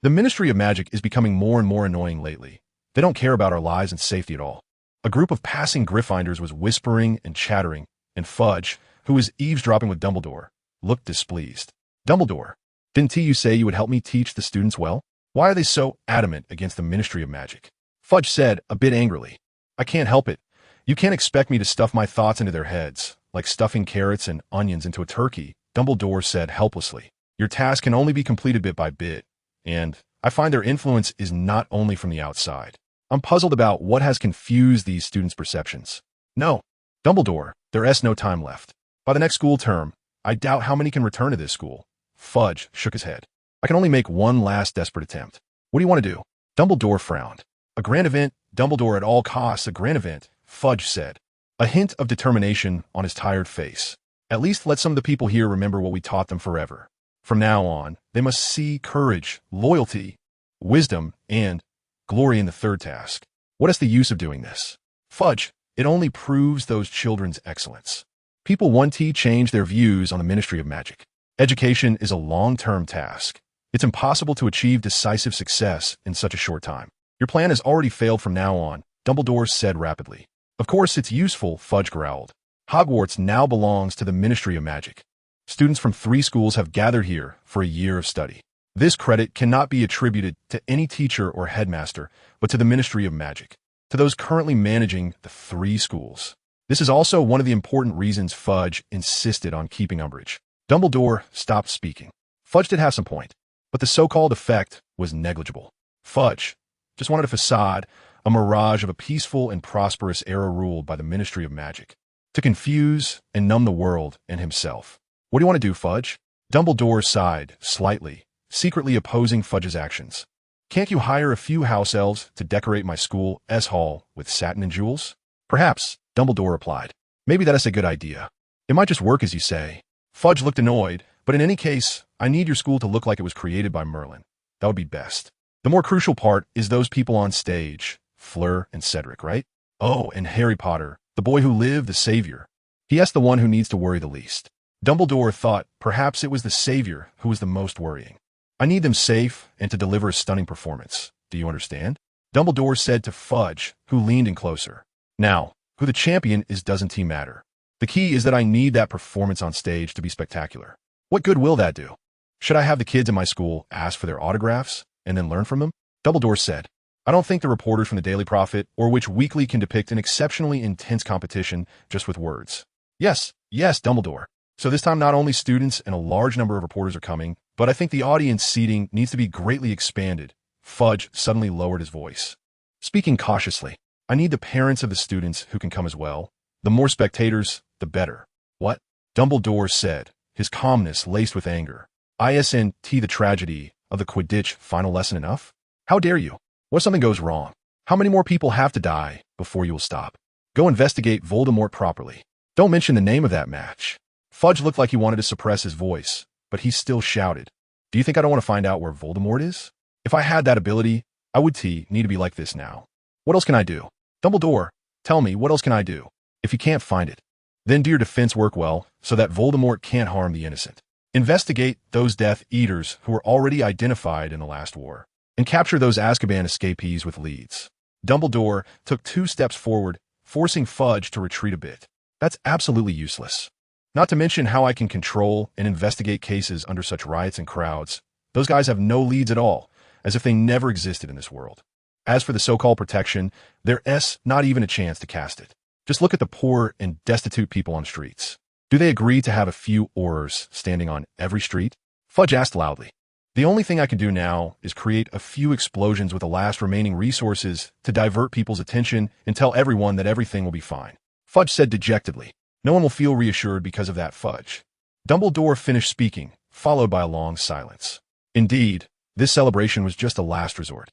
The Ministry of Magic is becoming more and more annoying lately. They don't care about our lives and safety at all. A group of passing Gryffindors was whispering and chattering, and Fudge, who was eavesdropping with Dumbledore, looked displeased. Dumbledore, didn't you say you would help me teach the students well? Why are they so adamant against the Ministry of Magic? Fudge said, a bit angrily. I can't help it. You can't expect me to stuff my thoughts into their heads, like stuffing carrots and onions into a turkey, Dumbledore said helplessly. Your task can only be completed bit by bit, and I find their influence is not only from the outside. I'm puzzled about what has confused these students' perceptions. No, Dumbledore, there's no time left. By the next school term, I doubt how many can return to this school. Fudge shook his head. I can only make one last desperate attempt. What do you want to do? Dumbledore frowned. A grand event, Dumbledore at all costs, a grand event, Fudge said. A hint of determination on his tired face. At least let some of the people here remember what we taught them forever. From now on, they must see courage, loyalty, wisdom, and glory in the third task. What is the use of doing this? Fudge, it only proves those children's excellence. People want to change their views on the Ministry of Magic. Education is a long-term task. It's impossible to achieve decisive success in such a short time. Your plan has already failed from now on, Dumbledore said rapidly. Of course it's useful, Fudge growled. Hogwarts now belongs to the Ministry of Magic. Students from 3 schools have gathered here for a year of study. This credit cannot be attributed to any teacher or headmaster, but to the Ministry of Magic, to those currently managing the 3 schools. This is also one of the important reasons Fudge insisted on keeping Umbridge. Dumbledore stopped speaking. Fudge did have some point, but the so-called effect was negligible. Fudge just wanted a facade, a mirage of a peaceful and prosperous era ruled by the Ministry of Magic, to confuse and numb the world and himself. What do you want to do, Fudge? Dumbledore sighed slightly, secretly opposing Fudge's actions. Can't you hire a few house elves to decorate my school's hall with satin and jewels? Perhaps, Dumbledore replied. Maybe that is a good idea. It might just work as you say. Fudge looked annoyed, but in any case, I need your school to look like it was created by Merlin. That would be best. The more crucial part is those people on stage, Fleur and Cedric, right? Oh, and Harry Potter, the boy who lived, the savior. He the one who needs to worry the least. Dumbledore thought perhaps it was the savior who was the most worrying. I need them safe and to deliver a stunning performance. Do you understand? Dumbledore said to Fudge, who leaned in closer. Now, who the champion is doesn't matter. The key is that I need that performance on stage to be spectacular. What good will that do? Should I have the kids in my school ask for their autographs and then learn from them? Dumbledore said. I don't think the reporters from the Daily Prophet or Which Weekly can depict an exceptionally intense competition just with words. Yes, Dumbledore. So this time not only students and a large number of reporters are coming, but I think the audience seating needs to be greatly expanded. Fudge suddenly lowered his voice. Speaking cautiously, I need the parents of the students who can come as well. The more spectators, the better. What? Dumbledore said, his calmness laced with anger. Isn't the tragedy of the Quidditch final lesson enough? How dare you? What if something goes wrong? How many more people have to die before you will stop? Go investigate Voldemort properly. Don't mention the name of that match. Fudge looked like he wanted to suppress his voice, but he still shouted. Do you think I don't want to find out where Voldemort is? If I had that ability, I would need to be like this now. What else can I do? Dumbledore, tell me, what else can I do? If you can't find it, then do your defense work well so that Voldemort can't harm the innocent. Investigate those Death Eaters who were already identified in the last war, and capture those Azkaban escapees with leads. Dumbledore took 2 steps forward, forcing Fudge to retreat a bit. That's absolutely useless. Not to mention how I can control and investigate cases under such riots and crowds. Those guys have no leads at all, as if they never existed in this world. As for the so-called protection, there's not even a chance to cast it. Just look at the poor and destitute people on streets. Do they agree to have a few Aurors standing on every street? Fudge asked loudly. The only thing I can do now is create a few explosions with the last remaining resources to divert people's attention and tell everyone that everything will be fine. Fudge said dejectedly. No one will feel reassured because of that, Fudge. Dumbledore finished speaking, followed by a long silence. Indeed, This celebration was just a last resort.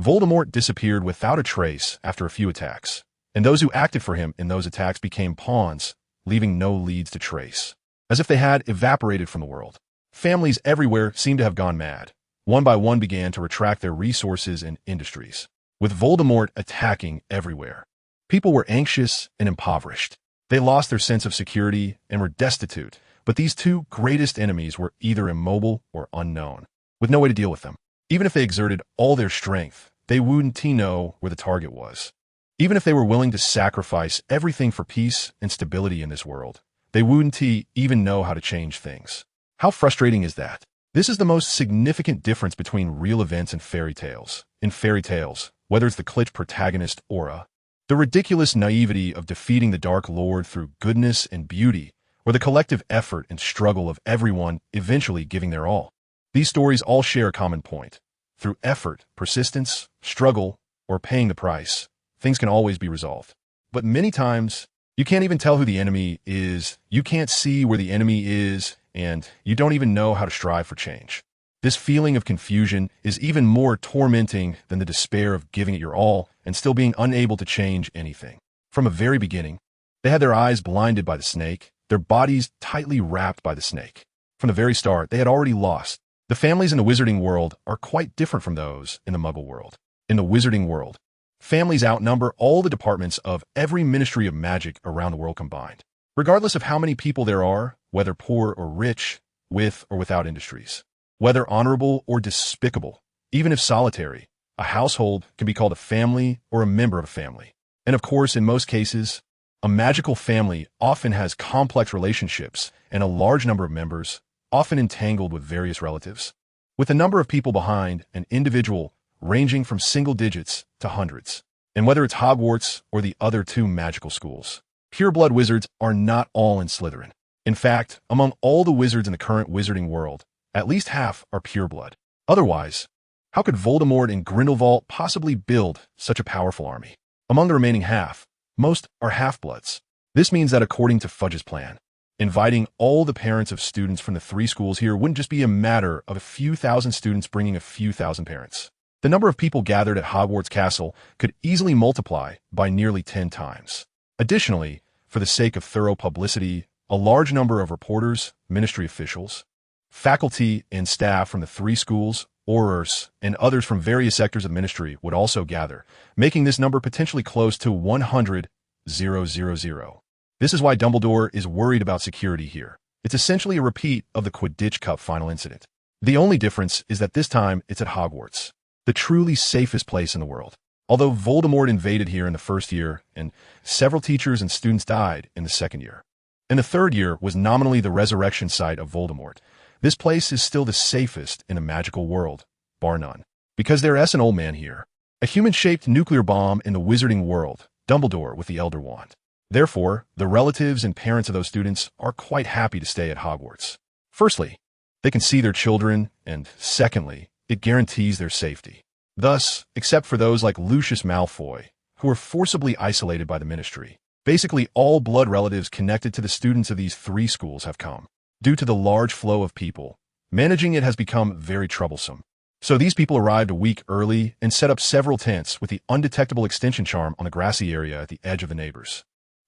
Voldemort disappeared without a trace after a few attacks, and those who acted for him in those attacks became pawns, leaving no leads to trace, as if they had evaporated from the world. Families everywhere seemed to have gone mad. One by one began to retract their resources and industries, with Voldemort attacking everywhere. People were anxious and impoverished. They lost their sense of security and were destitute, but these two greatest enemies were either immobile or unknown, with no way to deal with them. Even if they exerted all their strength, they wouldn't know where the target was. Even if they were willing to sacrifice everything for peace and stability in this world, they wouldn't even know how to change things. How frustrating is that? This is the most significant difference between real events and fairy tales. In fairy tales, whether it's the cliché protagonist aura, the ridiculous naivety of defeating the Dark Lord through goodness and beauty, or the collective effort and struggle of everyone eventually giving their all. These stories all share a common point. Through effort, persistence, struggle, or paying the price, things can always be resolved. But many times, you can't even tell who the enemy is, you can't see where the enemy is, and you don't even know how to strive for change. This feeling of confusion is even more tormenting than the despair of giving it your all and still being unable to change anything. From a very beginning, they had their eyes blinded by the snake, their bodies tightly wrapped by the snake. From the very start, they had already lost. The families in the wizarding world are quite different from those in the muggle world. In the wizarding world, families outnumber all the departments of every ministry of magic around the world combined, regardless of how many people there are, whether poor or rich, with or without industries. Whether honorable or despicable, even if solitary, a household can be called a family or a member of a family. And of course, in most cases, a magical family often has complex relationships and a large number of members, often entangled with various relatives, with a number of people behind an individual ranging from single digits to hundreds. And whether it's Hogwarts or the other two magical schools, pureblood wizards are not all in Slytherin. In fact, among all the wizards in the current wizarding world, at least half are pureblood. Otherwise, how could Voldemort and Grindelwald possibly build such a powerful army? Among the remaining half, most are half-bloods. This means that according to Fudge's plan, inviting all the parents of students from the three schools here wouldn't just be a matter of a few thousand students bringing a few thousand parents. The number of people gathered at Hogwarts Castle could easily multiply by nearly 10 times. Additionally, for the sake of thorough publicity, a large number of reporters, ministry officials, faculty and staff from the three schools, aurors, and others from various sectors of the ministry would also gather, making this number potentially close to 100,000. This is why Dumbledore is worried about security here. It's essentially a repeat of the Quidditch Cup final incident. The only difference is that this time it's at Hogwarts, the truly safest place in the world. Although Voldemort invaded here in the first year, and several teachers and students died in the second year, and the third year was nominally the resurrection site of Voldemort, this place is still the safest in a magical world, bar none. Because there's an old man here, a human-shaped nuclear bomb in the wizarding world, Dumbledore with the Elder Wand. Therefore, the relatives and parents of those students are quite happy to stay at Hogwarts. Firstly, they can see their children, and secondly, it guarantees their safety. Thus, except for those like Lucius Malfoy, who are forcibly isolated by the ministry, basically all blood relatives connected to the students of these three schools have come. Due to the large flow of people, managing it has become very troublesome. So these people arrived a week early and set up several tents with the undetectable extension charm on the grassy area at the edge of the neighbors.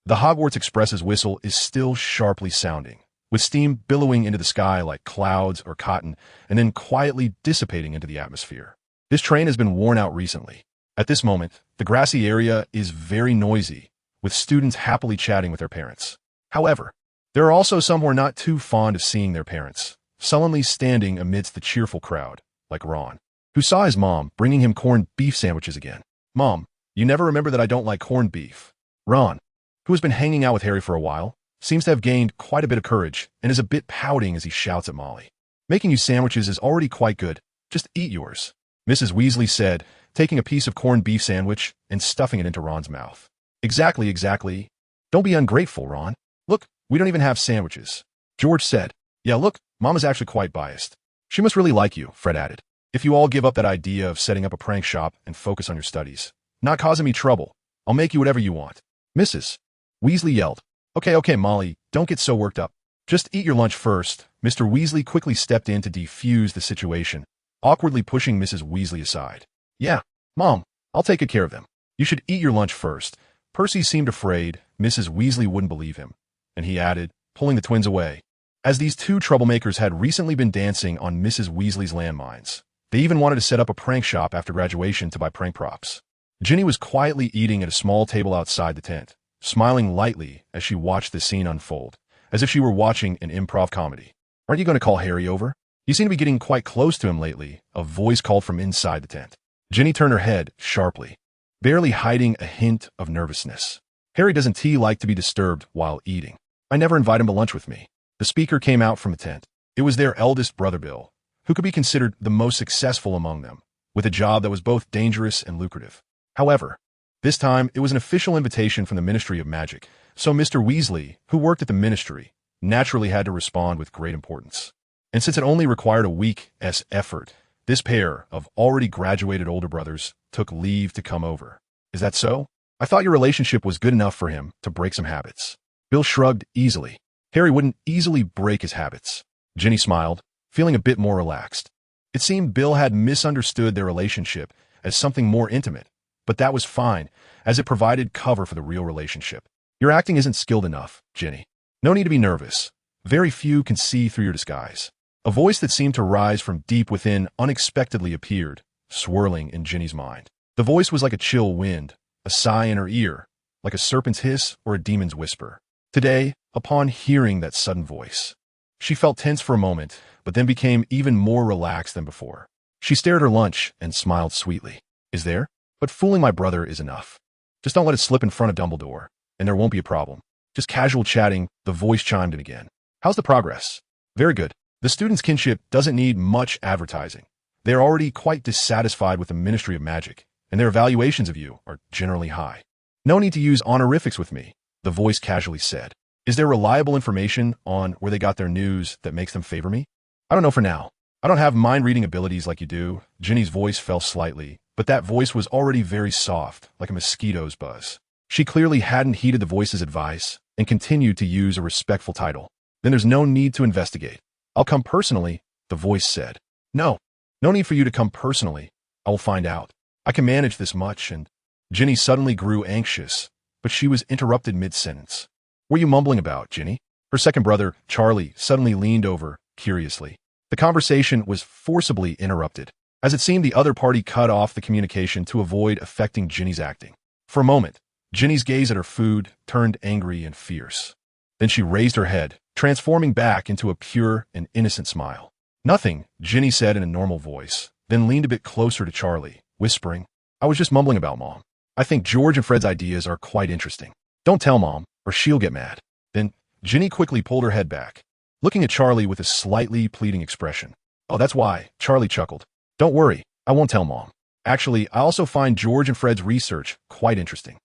The Hogwarts Express's whistle is still sharply sounding, with steam billowing into the sky like clouds or cotton and then quietly dissipating into the atmosphere. This train has been worn out recently. At this moment, the grassy area is very noisy, with students happily chatting with their parents. However, there are also some who are not too fond of seeing their parents, sullenly standing amidst the cheerful crowd, like Ron, who saw his mom bringing him corned beef sandwiches again. Mom, you never remember that I don't like corned beef. Ron, who has been hanging out with Harry for a while, seems to have gained quite a bit of courage and is a bit pouting as he shouts at Molly. Making you sandwiches is already quite good. Just eat yours, Mrs. Weasley said, taking a piece of corned beef sandwich and stuffing it into Ron's mouth. Exactly. Don't be ungrateful, Ron. Look, we don't even have sandwiches. George said. Yeah, look, Mama's actually quite biased. She must really like you, Fred added. If you all give up that idea of setting up a prank shop and focus on your studies, not causing me trouble, I'll make you whatever you want. Mrs. Weasley yelled. Okay, Molly, don't get so worked up. Just eat your lunch first. Mr. Weasley quickly stepped in to defuse the situation, awkwardly pushing Mrs. Weasley aside. Yeah, Mom, I'll take good care of them. You should eat your lunch first. Percy seemed afraid Mrs. Weasley wouldn't believe him, and he added, pulling the twins away. As these two troublemakers had recently been dancing on Mrs. Weasley's landmines, they even wanted to set up a prank shop after graduation to buy prank props. Ginny was quietly eating at a small table outside the tent, smiling lightly as she watched the scene unfold, as if she were watching an improv comedy. Aren't you going to call Harry over? You seem to be getting quite close to him lately, a voice called from inside the tent. Ginny turned her head sharply, barely hiding a hint of nervousness. Harry doesn't like to be disturbed while eating. I never invite him to lunch with me. The speaker came out from the tent. It was their eldest brother Bill, who could be considered the most successful among them, with a job that was both dangerous and lucrative. However, this time it was an official invitation from the Ministry of Magic, so Mr. Weasley, who worked at the ministry, naturally had to respond with great importance. And since it only required a week's effort, this pair of already graduated older brothers took leave to come over. Is that so? I thought your relationship was good enough for him to break some habits. Bill shrugged easily. Harry wouldn't easily break his habits. Ginny smiled, feeling a bit more relaxed. It seemed Bill had misunderstood their relationship as something more intimate, but that was fine, as it provided cover for the real relationship. Your acting isn't skilled enough, Ginny. No need to be nervous. Very few can see through your disguise. A voice that seemed to rise from deep within unexpectedly appeared, swirling in Ginny's mind. The voice was like a chill wind, a sigh in her ear, like a serpent's hiss or a demon's whisper. Today, upon hearing that sudden voice, she felt tense for a moment, but then became even more relaxed than before. She stared at her lunch and smiled sweetly. Is there? But fooling my brother is enough. Just don't let it slip in front of Dumbledore, and there won't be a problem. Just casual chatting, the voice chimed in again. How's the progress? Very good. The students' kinship doesn't need much advertising. They are already quite dissatisfied with the Ministry of Magic, and their evaluations of you are generally high. No need to use honorifics with me, the voice casually said. Is there reliable information on where they got their news that makes them favor me? I don't know for now. I don't have mind-reading abilities like you do. Ginny's voice fell slightly, but that voice was already very soft, like a mosquito's buzz. She clearly hadn't heeded the voice's advice and continued to use a respectful title. Then there's no need to investigate. I'll come personally, the voice said. No need for you to come personally. I will find out. I can manage this much, and Ginny suddenly grew anxious, but she was interrupted mid-sentence. What are you mumbling about, Ginny? Her second brother, Charlie, suddenly leaned over, curiously. The conversation was forcibly interrupted, as it seemed the other party cut off the communication to avoid affecting Ginny's acting. For a moment, Ginny's gaze at her food turned angry and fierce. Then she raised her head, transforming back into a pure and innocent smile. Nothing, Ginny said in a normal voice, then leaned a bit closer to Charlie, whispering, I was just mumbling about Mom. I think George and Fred's ideas are quite interesting. Don't tell Mom, or she'll get mad. Then, Ginny quickly pulled her head back, looking at Charlie with a slightly pleading expression. Oh, that's why, Charlie chuckled. Don't worry, I won't tell Mom. Actually, I also find George and Fred's research quite interesting.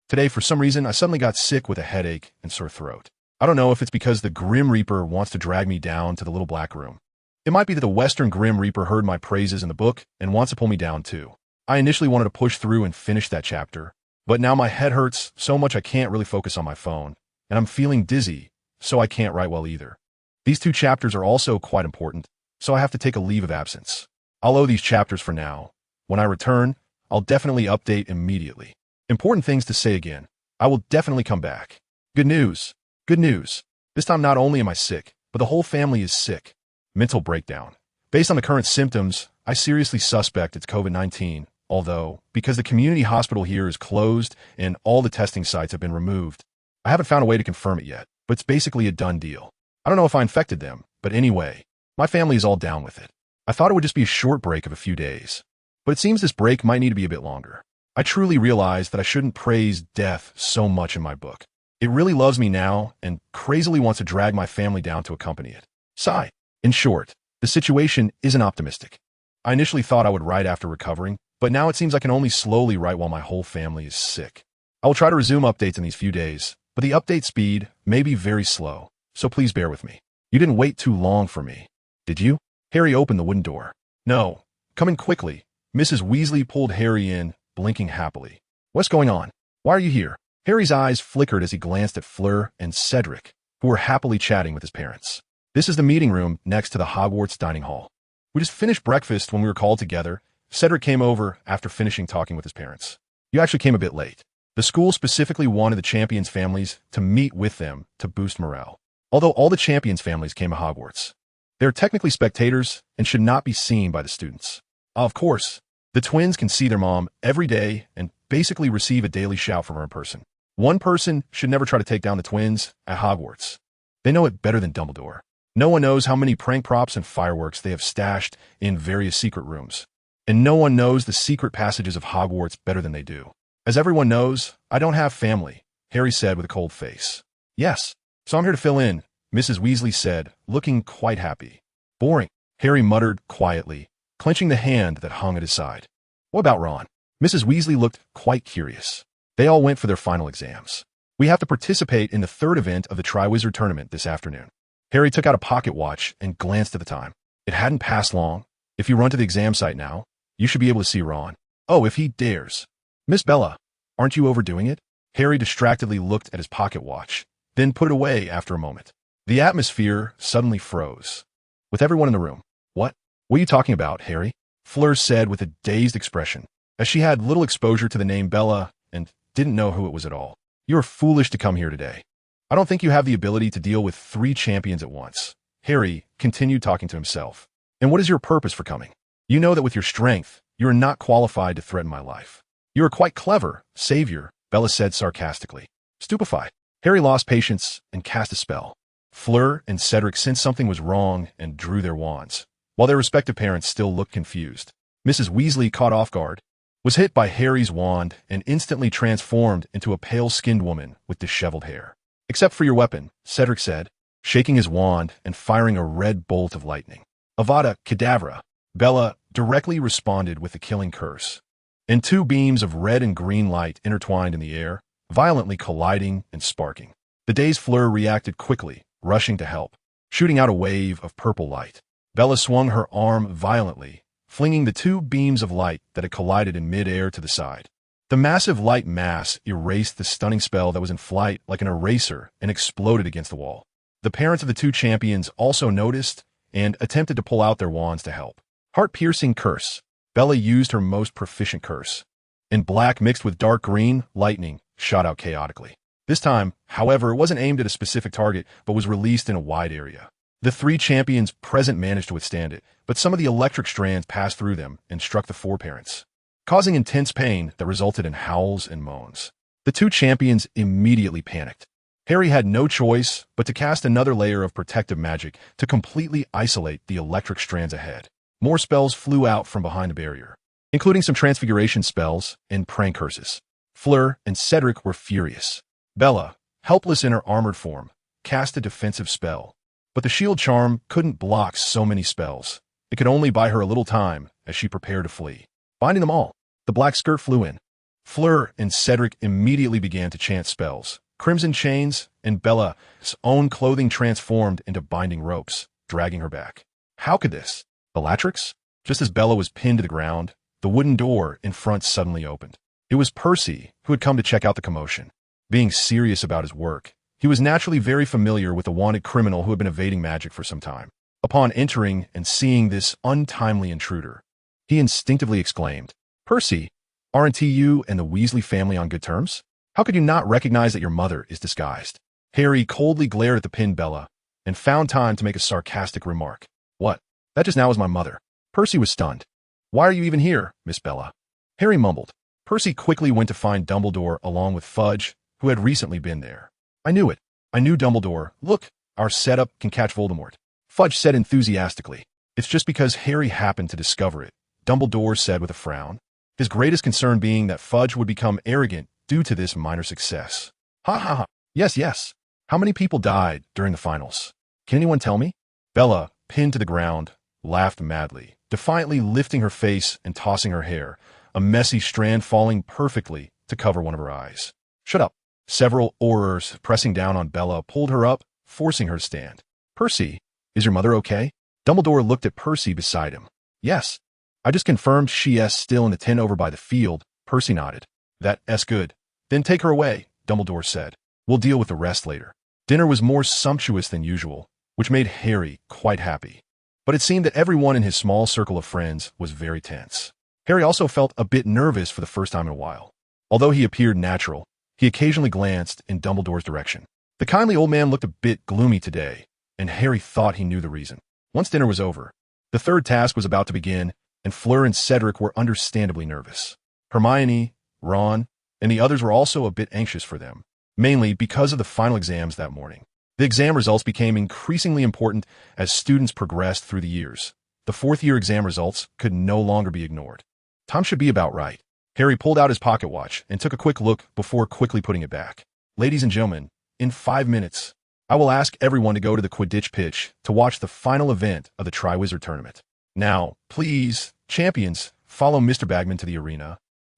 Today, for some reason, I suddenly got sick with a headache and sore throat. I don't know if it's because the Grim Reaper wants to drag me down to the little black room. It might be that the Western Grim Reaper heard my praises in the book and wants to pull me down too. I initially wanted to push through and finish that chapter, but now my head hurts so much I can't really focus on my phone, and I'm feeling dizzy, so I can't write well either. These two chapters are also quite important, so I have to take a leave of absence. I'll owe these chapters for now. When I return, I'll definitely update immediately. Important things to say again. I will definitely come back. Good news. Good news. This time not only am I sick, but the whole family is sick. Mental breakdown. Based on the current symptoms, I seriously suspect it's COVID-19, although, because the community hospital here is closed and all the testing sites have been removed, I haven't found a way to confirm it yet, but it's basically a done deal. I don't know if I infected them, but anyway, my family is all down with it. I thought it would just be a short break of a few days, but it seems this break might need to be a bit longer. I truly realized that I shouldn't praise death so much in my book. It really loves me now and crazily wants to drag my family down to accompany it. Sigh. In short, the situation isn't optimistic. I initially thought I would write after recovering, but now it seems I can only slowly write while my whole family is sick. I will try to resume updates in these few days, but the update speed may be very slow, so please bear with me. You didn't wait too long for me, did you? Harry opened the wooden door. No. Come in quickly. Mrs. Weasley pulled Harry in, blinking happily. What's going on? Why are you here? Harry's eyes flickered as he glanced at Fleur and Cedric, who were happily chatting with his parents. This is the meeting room next to the Hogwarts dining hall. We just finished breakfast when we were called together. Cedric came over after finishing talking with his parents. You actually came a bit late. The school specifically wanted the champions' families to meet with them to boost morale. Although all the champions' families came to Hogwarts, they are technically spectators and should not be seen by the students. Of course, the twins can see their mom every day and basically receive a daily shout from her in person. One person should never try to take down the twins at Hogwarts. They know it better than Dumbledore. No one knows how many prank props and fireworks they have stashed in various secret rooms. And no one knows the secret passages of Hogwarts better than they do. As everyone knows, I don't have family, Harry said with a cold face. Yes, so I'm here to fill in, Mrs. Weasley said, looking quite happy. Boring, Harry muttered quietly, clenching the hand that hung at his side. What about Ron? Mrs. Weasley looked quite curious. They all went for their final exams. We have to participate in the third event of the Triwizard Tournament this afternoon. Harry took out a pocket watch and glanced at the time. It hadn't passed long. If you run to the exam site now, you should be able to see Ron. Oh, if he dares. Miss Bella, aren't you overdoing it? Harry distractedly looked at his pocket watch, then put it away after a moment. The atmosphere suddenly froze, with everyone in the room. What are you talking about, Harry? Fleur said with a dazed expression, as she had little exposure to the name Bella and didn't know who it was at all. You are foolish to come here today. I don't think you have the ability to deal with 3 champions at once. Harry continued talking to himself. And what is your purpose for coming? You know that with your strength, you are not qualified to threaten my life. You are quite clever, Savior, Bella said sarcastically. Stupefied, Harry lost patience and cast a spell. Fleur and Cedric sensed something was wrong and drew their wands, while their respective parents still looked confused. Mrs. Weasley, caught off guard, was hit by Harry's wand and instantly transformed into a pale-skinned woman with disheveled hair. Except for your weapon, Cedric said, shaking his wand and firing a red bolt of lightning. Avada Kedavra, Bella directly responded with the killing curse, and 2 beams of red and green light intertwined in the air, violently colliding and sparking. The dazed Fleur reacted quickly, rushing to help, shooting out a wave of purple light. Bella swung her arm violently, flinging the 2 beams of light that had collided in mid-air to the side. The massive light mass erased the stunning spell that was in flight like an eraser and exploded against the wall. The parents of the 2 champions also noticed and attempted to pull out their wands to help. Heart-piercing curse. Bella used her most proficient curse. In black mixed with dark green, lightning shot out chaotically. This time, however, it wasn't aimed at a specific target, but was released in a wide area. The 3 champions present managed to withstand it, but some of the electric strands passed through them and struck the 4 parents, causing intense pain that resulted in howls and moans. The 2 champions immediately panicked. Harry had no choice but to cast another layer of protective magic to completely isolate the electric strands ahead. More spells flew out from behind the barrier, including some transfiguration spells and prank curses. Fleur and Cedric were furious. Bella, helpless in her armored form, cast a defensive spell, but the shield charm couldn't block so many spells. It could only buy her a little time as she prepared to flee. Finding them all, the black skirt flew in. Fleur and Cedric immediately began to chant spells. Crimson chains and Bella's own clothing transformed into binding ropes, dragging her back. How could this? Bellatrix? Just as Bella was pinned to the ground, the wooden door in front suddenly opened. It was Percy, who had come to check out the commotion. Being serious about his work, he was naturally very familiar with the wanted criminal who had been evading magic for some time. Upon entering and seeing this untimely intruder, he instinctively exclaimed, Percy, aren't you and the Weasley family on good terms? How could you not recognize that your mother is disguised? Harry coldly glared at the pinned Bella and found time to make a sarcastic remark. What? That just now is my mother. Percy was stunned. Why are you even here, Miss Bella? Harry mumbled. Percy quickly went to find Dumbledore along with Fudge, who had recently been there. I knew it. I knew Dumbledore. Look, our setup can catch Voldemort. Fudge said enthusiastically. It's just because Harry happened to discover it, Dumbledore said with a frown, his greatest concern being that Fudge would become arrogant due to this minor success. Ha ha ha. Yes, yes. How many people died during the finals? Can anyone tell me? Bella, pinned to the ground, laughed madly, defiantly lifting her face and tossing her hair, a messy strand falling perfectly to cover one of her eyes. Shut up. Several aurors pressing down on Bella pulled her up, forcing her to stand. Percy, is your mother okay? Dumbledore looked at Percy beside him. Yes. I just confirmed she is still in the tent over by the field. Percy nodded. That's good. Then take her away, Dumbledore said. We'll deal with the rest later. Dinner was more sumptuous than usual, which made Harry quite happy. But it seemed that everyone in his small circle of friends was very tense. Harry also felt a bit nervous for the first time in a while. Although he appeared natural, he occasionally glanced in Dumbledore's direction. The kindly old man looked a bit gloomy today, and Harry thought he knew the reason. Once dinner was over, the third task was about to begin, and Fleur and Cedric were understandably nervous. Hermione, Ron, and the others were also a bit anxious for them, mainly because of the final exams that morning. The exam results became increasingly important as students progressed through the years. The fourth-year exam results could no longer be ignored. Time should be about right. Harry pulled out his pocket watch and took a quick look before quickly putting it back. Ladies and gentlemen, in 5 minutes, I will ask everyone to go to the Quidditch pitch to watch the final event of the Triwizard Tournament. Now, please, champions, follow Mr. Bagman to the arena.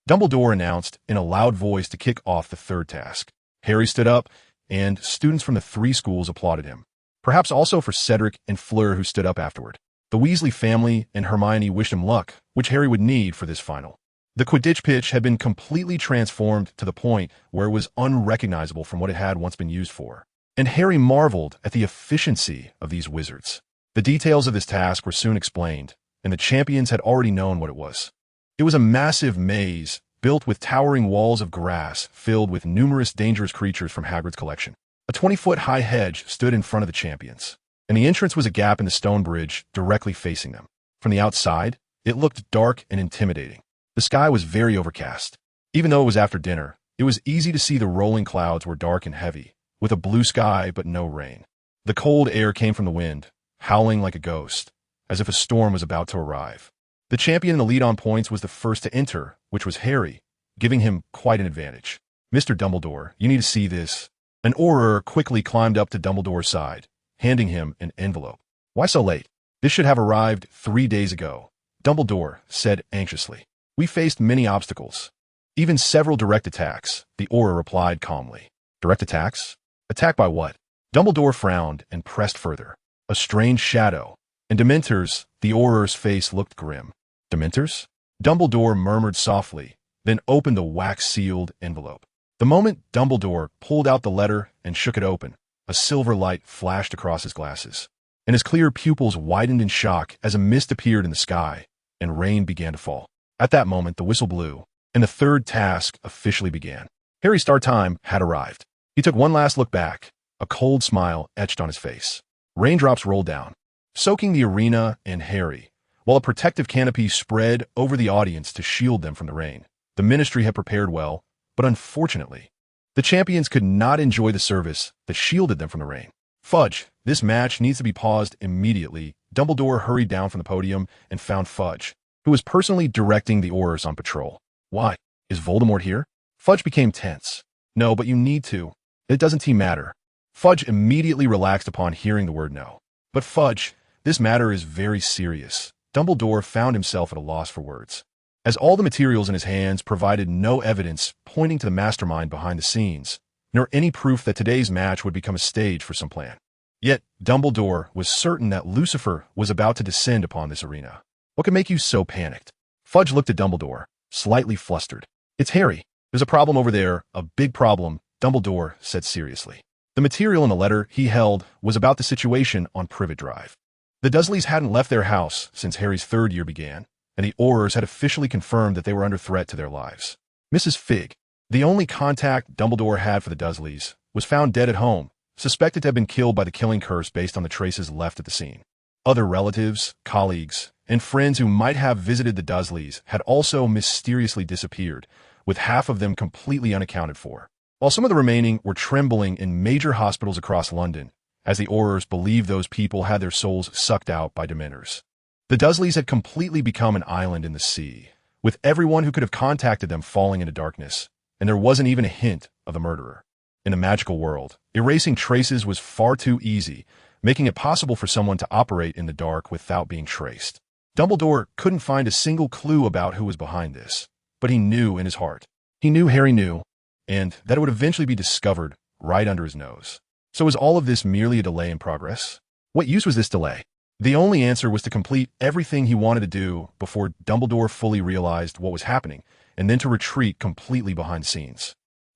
Dumbledore announced in a loud voice to kick off the third task. Harry stood up, and students from the 3 schools applauded him. Perhaps also for Cedric and Fleur, who stood up afterward. The Weasley family and Hermione wished him luck, which Harry would need for this final. The Quidditch pitch had been completely transformed to the point where it was unrecognizable from what it had once been used for. And Harry marveled at the efficiency of these wizards. The details of this task were soon explained, and the champions had already known what it was. It was a massive maze, built with towering walls of grass filled with numerous dangerous creatures from Hagrid's collection. A 20-foot-high hedge stood in front of the champions, and the entrance was a gap in the stone bridge directly facing them. From the outside, it looked dark and intimidating. The sky was very overcast. Even though it was after dinner, it was easy to see the rolling clouds were dark and heavy, with a blue sky but no rain. The cold air came from the wind, howling like a ghost, as if a storm was about to arrive. The champion in the lead on points was the first to enter, which was Harry, giving him quite an advantage. Mr. Dumbledore, you need to see this. An Auror quickly climbed up to Dumbledore's side, handing him an envelope. Why so late? This should have arrived 3 days ago, Dumbledore said anxiously. We faced many obstacles, even several direct attacks, the Auror replied calmly. Direct attacks? Attack by what? Dumbledore frowned and pressed further. A strange shadow. And Dementors, the Auror's face looked grim. Dementors? Dumbledore murmured softly, then opened the wax-sealed envelope. The moment Dumbledore pulled out the letter and shook it open, a silver light flashed across his glasses, and his clear pupils widened in shock as a mist appeared in the sky, and rain began to fall. At that moment, the whistle blew, and the third task officially began. Harry's start time had arrived. He took one last look back, a cold smile etched on his face. Raindrops rolled down, soaking the arena and Harry, while a protective canopy spread over the audience to shield them from the rain. The ministry had prepared well, but unfortunately, the champions could not enjoy the service that shielded them from the rain. Fudge, this match needs to be paused immediately. Dumbledore hurried down from the podium and found Fudge, who was personally directing the Aurors on patrol. Why? Is Voldemort here? Fudge became tense. No, but you need to. It doesn't matter. Fudge immediately relaxed upon hearing the word no. But Fudge, this matter is very serious. Dumbledore found himself at a loss for words, as all the materials in his hands provided no evidence pointing to the mastermind behind the scenes, nor any proof that today's match would become a stage for some plan. Yet, Dumbledore was certain that Lucifer was about to descend upon this arena. What could make you so panicked? Fudge looked at Dumbledore, slightly flustered. It's Harry. There's a problem over there, a big problem, Dumbledore said seriously. The material in the letter he held was about the situation on Privet Drive. The Dursleys hadn't left their house since Harry's 3rd year began, and the Aurors had officially confirmed that they were under threat to their lives. Mrs. Fig, the only contact Dumbledore had for the Dursleys, was found dead at home, suspected to have been killed by the killing curse based on the traces left at the scene. Other relatives, colleagues, and friends who might have visited the Dursleys had also mysteriously disappeared, with half of them completely unaccounted for, while some of the remaining were trembling in major hospitals across London, as the Aurors believed those people had their souls sucked out by Dementors. The Dursleys had completely become an island in the sea, with everyone who could have contacted them falling into darkness, and there wasn't even a hint of the murderer. In the magical world, erasing traces was far too easy, making it possible for someone to operate in the dark without being traced. Dumbledore couldn't find a single clue about who was behind this, but he knew in his heart. He knew Harry knew, and that it would eventually be discovered right under his nose. So was all of this merely a delay in progress? What use was this delay? The only answer was to complete everything he wanted to do before Dumbledore fully realized what was happening, and then to retreat completely behind the scenes.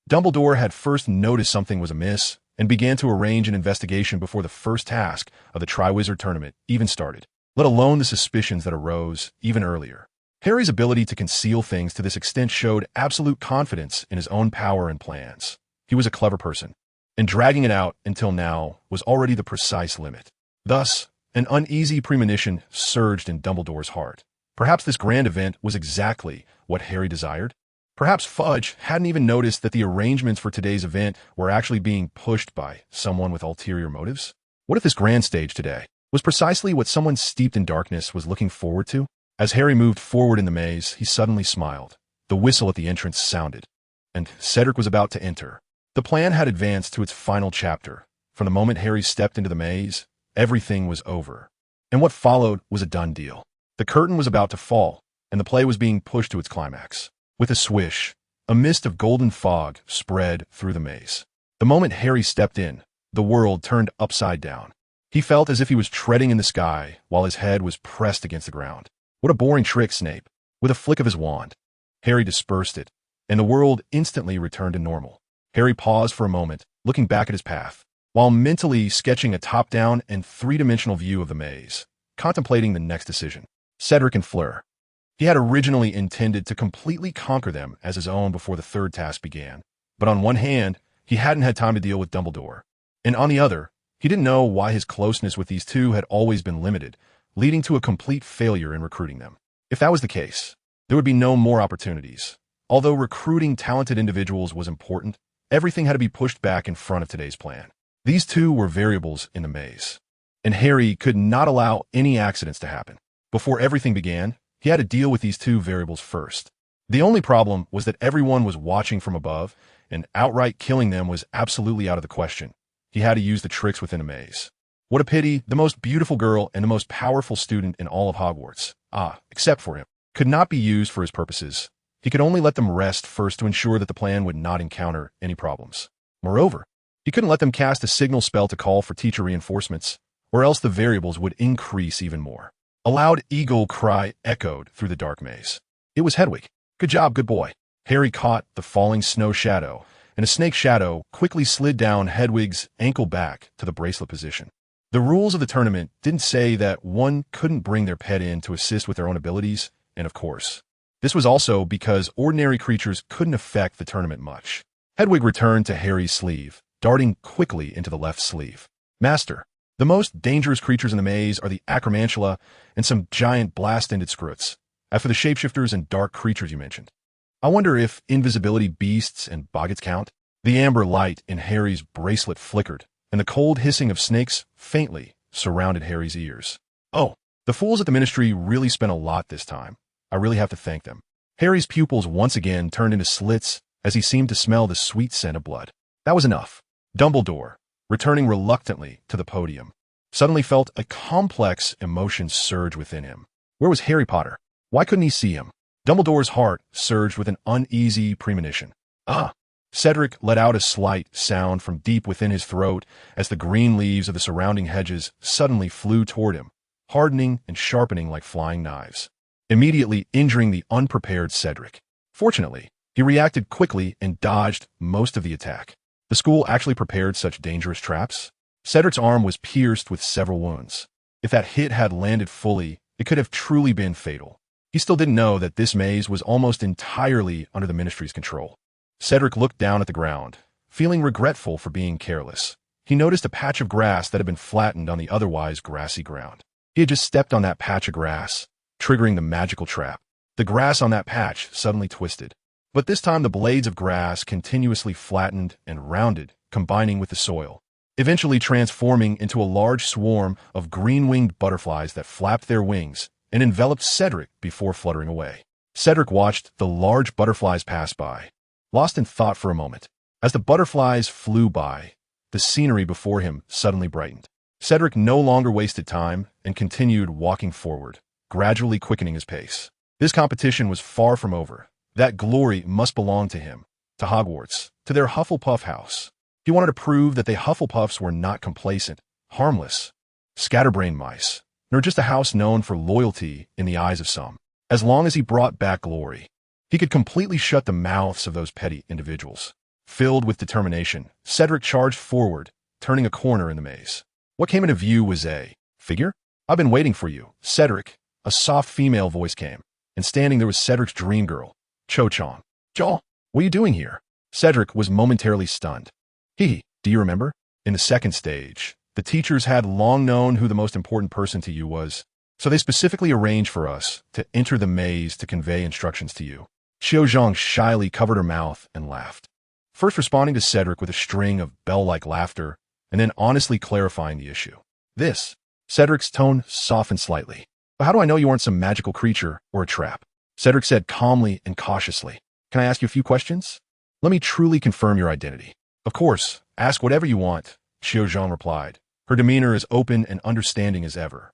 Dumbledore had first noticed something was amiss, and began to arrange an investigation before the first task of the Triwizard Tournament even started. let alone the suspicions that arose even earlier. Harry's ability to conceal things to this extent showed absolute confidence in his own power and plans. He was a clever person, and dragging it out until now was already the precise limit. Thus, an uneasy premonition surged in Dumbledore's heart. Perhaps this grand event was exactly what Harry desired? Perhaps Fudge hadn't even noticed that the arrangements for today's event were actually being pushed by someone with ulterior motives? What if this grand stage today was precisely what someone steeped in darkness was looking forward to? As Harry moved forward in the maze, he suddenly smiled. The whistle at the entrance sounded, and Cedric was about to enter. The plan had advanced to its final chapter. From the moment Harry stepped into the maze, everything was over. And what followed was a done deal. The curtain was about to fall, and the play was being pushed to its climax. With a swish, a mist of golden fog spread through the maze. The moment Harry stepped in, the world turned upside down. He felt as if he was treading in the sky while his head was pressed against the ground. What a boring trick, Snape. With a flick of his wand, Harry dispersed it, and the world instantly returned to normal. Harry paused for a moment, looking back at his path, while mentally sketching a top-down and three-dimensional view of the maze, contemplating the next decision. Cedric and Fleur. He had originally intended to completely conquer them as his own before the third task began, but on one hand, he hadn't had time to deal with Dumbledore, and on the other, he didn't know why his closeness with these two had always been limited, leading to a complete failure in recruiting them. If that was the case, there would be no more opportunities. Although recruiting talented individuals was important, everything had to be pushed back in front of today's plan. These two were variables in the maze, and Harry could not allow any accidents to happen. Before everything began, he had to deal with these two variables first. The only problem was that everyone was watching from above, and outright killing them was absolutely out of the question. He had to use the tricks within a maze. What a pity, the most beautiful girl and the most powerful student in all of Hogwarts, except for him, could not be used for his purposes. He could only let them rest first to ensure that the plan would not encounter any problems. Moreover, he couldn't let them cast a signal spell to call for teacher reinforcements, or else the variables would increase even more. A loud eagle cry echoed through the dark maze. It was Hedwig. Good job, good boy. Harry caught the falling snow shadow, and a snake shadow quickly slid down Hedwig's ankle back to the bracelet position. The rules of the tournament didn't say that one couldn't bring their pet in to assist with their own abilities, and of course, this was also because ordinary creatures couldn't affect the tournament much. Hedwig returned to Harry's sleeve, darting quickly into the left sleeve. Master, the most dangerous creatures in the maze are the acromantula and some giant blast-ended scroots. As for the shapeshifters and dark creatures you mentioned, I wonder if invisibility beasts and boggets count? The amber light in Harry's bracelet flickered, and the cold hissing of snakes faintly surrounded Harry's ears. Oh, the fools at the Ministry really spent a lot this time. I really have to thank them. Harry's pupils once again turned into slits as he seemed to smell the sweet scent of blood. That was enough. Dumbledore, returning reluctantly to the podium, suddenly felt a complex emotion surge within him. Where was Harry Potter? Why couldn't he see him? Dumbledore's heart surged with an uneasy premonition. Cedric let out a slight sound from deep within his throat as the green leaves of the surrounding hedges suddenly flew toward him, hardening and sharpening like flying knives, immediately injuring the unprepared Cedric. Fortunately, he reacted quickly and dodged most of the attack. The school actually prepared such dangerous traps? Cedric's arm was pierced with several wounds. If that hit had landed fully, it could have truly been fatal. He still didn't know that this maze was almost entirely under the Ministry's control. Cedric looked down at the ground, feeling regretful for being careless. He noticed a patch of grass that had been flattened on the otherwise grassy ground. He had just stepped on that patch of grass, triggering the magical trap. The grass on that patch suddenly twisted, but this time the blades of grass continuously flattened and rounded, combining with the soil, eventually transforming into a large swarm of green-winged butterflies that flapped their wings and enveloped Cedric before fluttering away. Cedric watched the large butterflies pass by, lost in thought for a moment. As the butterflies flew by, the scenery before him suddenly brightened. Cedric no longer wasted time and continued walking forward, gradually quickening his pace. This competition was far from over. That glory must belong to him, to Hogwarts, to their Hufflepuff house. He wanted to prove that the Hufflepuffs were not complacent, harmless, scatterbrained mice, nor just a house known for loyalty in the eyes of some. As long as he brought back glory, he could completely shut the mouths of those petty individuals. Filled with determination, Cedric charged forward, turning a corner in the maze. What came into view was a figure? I've been waiting for you, Cedric. A soft female voice came, and standing there was Cedric's dream girl, Cho-Chong. Jaw, what are you doing here? Cedric was momentarily stunned. Do you remember? In the second stage, the teachers had long known who the most important person to you was, so they specifically arranged for us to enter the maze to convey instructions to you. Xiao shyly covered her mouth and laughed, first responding to Cedric with a string of bell-like laughter, and then honestly clarifying the issue. Cedric's tone softened slightly. But how do I know you aren't some magical creature or a trap? Cedric said calmly and cautiously. Can I ask you a few questions? Let me truly confirm your identity. Of course, ask whatever you want, Xiao replied, her demeanor as open and understanding as ever.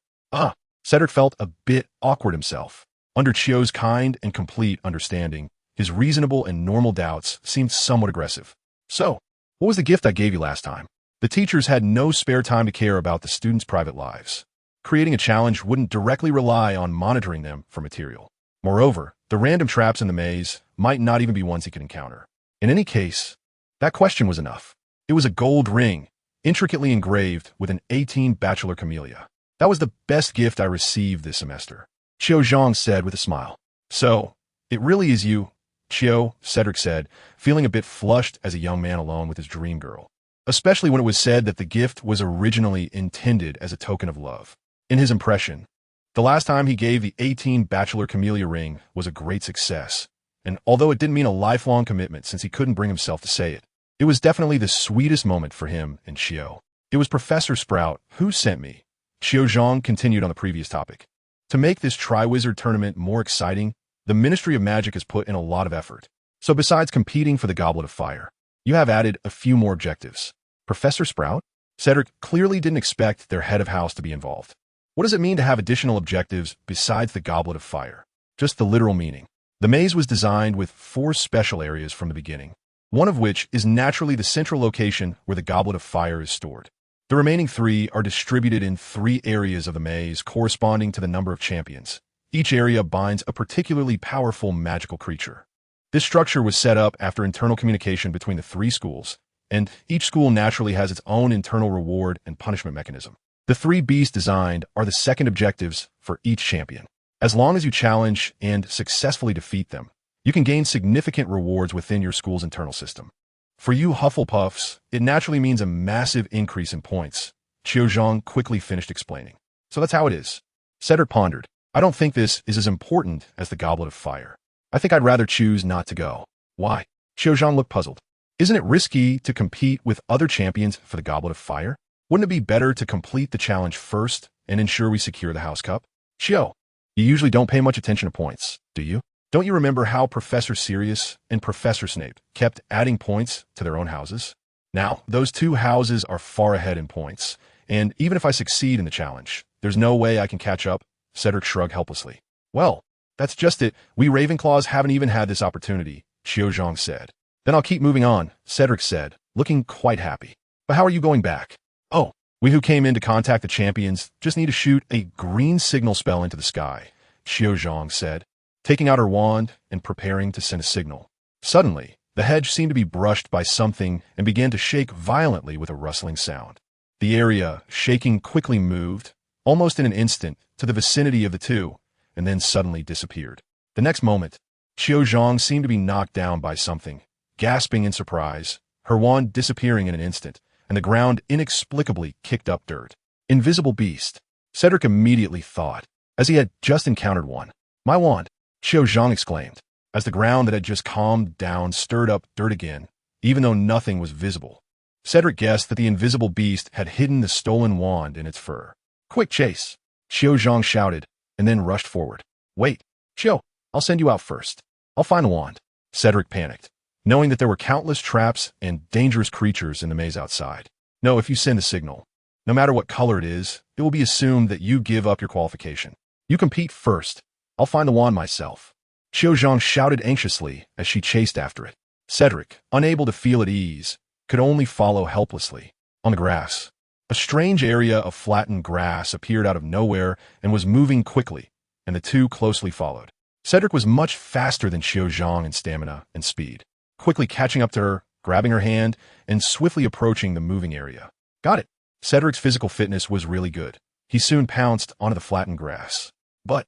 Cedric felt a bit awkward himself. Under Xiao's kind and complete understanding, his reasonable and normal doubts seemed somewhat aggressive. So, what was the gift I gave you last time? The teachers had no spare time to care about the students' private lives. Creating a challenge wouldn't directly rely on monitoring them for material. Moreover, the random traps in the maze might not even be ones he could encounter. In any case, that question was enough. It was a gold ring, intricately engraved with an 18 bachelor camellia. That was the best gift I received this semester, Xiao said with a smile. So, it really is you, Xiao, Cedric said, feeling a bit flushed as a young man alone with his dream girl, especially when it was said that the gift was originally intended as a token of love. In his impression, the last time he gave the 18 bachelor camellia ring was a great success, and although it didn't mean a lifelong commitment since he couldn't bring himself to say it, it was definitely the sweetest moment for him and Xiao. It was Professor Sprout who sent me. Xiao continued on the previous topic. To make this Triwizard tournament more exciting, the Ministry of Magic has put in a lot of effort. So besides competing for the Goblet of Fire, you have added a few more objectives. Professor Sprout? Cedric clearly didn't expect their head of house to be involved. What does it mean to have additional objectives besides the Goblet of Fire? Just the literal meaning. The maze was designed with 4 special areas from the beginning, one of which is naturally the central location where the Goblet of Fire is stored. The remaining 3 are distributed in 3 areas of the maze corresponding to the number of champions. Each area binds a particularly powerful magical creature. This structure was set up after internal communication between the 3 schools, and each school naturally has its own internal reward and punishment mechanism. The 3 beasts designed are the second objectives for each champion. As long as you challenge and successfully defeat them, you can gain significant rewards within your school's internal system. For you Hufflepuffs, it naturally means a massive increase in points, Xiao quickly finished explaining. So that's how it is. Cedric pondered. I don't think this is as important as the Goblet of Fire. I think I'd rather choose not to go. Why? Xiao looked puzzled. Isn't it risky to compete with other champions for the Goblet of Fire? Wouldn't it be better to complete the challenge first and ensure we secure the House Cup? Xiao, you usually don't pay much attention to points, do you? Don't you remember how Professor Sirius and Professor Snape kept adding points to their own houses? Now, those 2 houses are far ahead in points, and even if I succeed in the challenge, there's no way I can catch up, Cedric shrugged helplessly. Well, that's just it. We Ravenclaws haven't even had this opportunity, Xiao said. Then I'll keep moving on, Cedric said, looking quite happy. But how are you going back? Oh, we who came in to contact the champions just need to shoot a green signal spell into the sky, Xiao said, taking out her wand and preparing to send a signal. Suddenly, the hedge seemed to be brushed by something and began to shake violently with a rustling sound. The area, shaking, quickly moved, almost in an instant, to the vicinity of the 2, and then suddenly disappeared. The next moment, Xiao seemed to be knocked down by something, gasping in surprise, her wand disappearing in an instant, and the ground inexplicably kicked up dirt. Invisible beast, Cedric immediately thought, as he had just encountered one. My wand, Xiao exclaimed, as the ground that had just calmed down stirred up dirt again, even though nothing was visible. Cedric guessed that the invisible beast had hidden the stolen wand in its fur. Quick chase, Xiao shouted, and then rushed forward. Wait, Xiao, I'll send you out first. I'll find the wand. Cedric panicked, knowing that there were countless traps and dangerous creatures in the maze outside. No, if you send the signal, no matter what color it will be assumed that you give up your qualification. You compete first. I'll find the wand myself. Xiao shouted anxiously as she chased after it. Cedric, unable to feel at ease, could only follow helplessly. On the grass, a strange area of flattened grass appeared out of nowhere and was moving quickly, and the 2 closely followed. Cedric was much faster than Xiao in stamina and speed, quickly catching up to her, grabbing her hand, and swiftly approaching the moving area. Got it. Cedric's physical fitness was really good, he soon pounced onto the flattened grass. But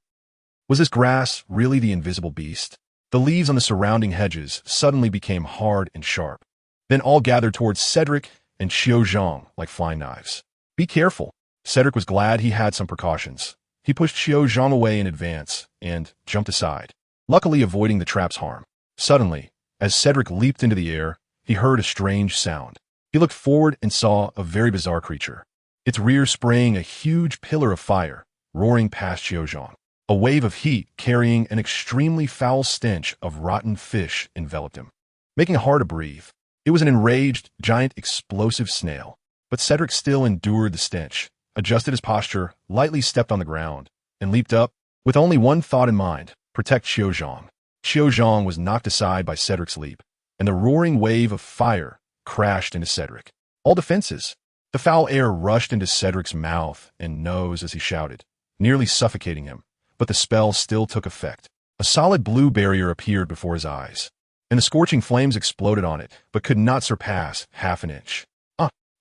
was this grass really the invisible beast? The leaves on the surrounding hedges suddenly became hard and sharp. Then all gathered towards Cedric and Xiao Zhang like flying knives. Be careful. Cedric was glad he had some precautions. He pushed Xiao Zhang away in advance and jumped aside, luckily avoiding the trap's harm. Suddenly, as Cedric leaped into the air, he heard a strange sound. He looked forward and saw a very bizarre creature. Its rear spraying a huge pillar of fire, roaring past Xiao Zhang. A wave of heat carrying an extremely foul stench of rotten fish enveloped him, making it hard to breathe. It was an enraged, giant, explosive snail. But Cedric still endured the stench, adjusted his posture, lightly stepped on the ground, and leaped up, with only one thought in mind: protect Xiao Zhang. Xiao Zhang was knocked aside by Cedric's leap, and the roaring wave of fire crashed into Cedric. All defenses. The foul air rushed into Cedric's mouth and nose as he shouted, nearly suffocating him. But the spell still took effect. A solid blue barrier appeared before his eyes, and the scorching flames exploded on it, but could not surpass half an inch.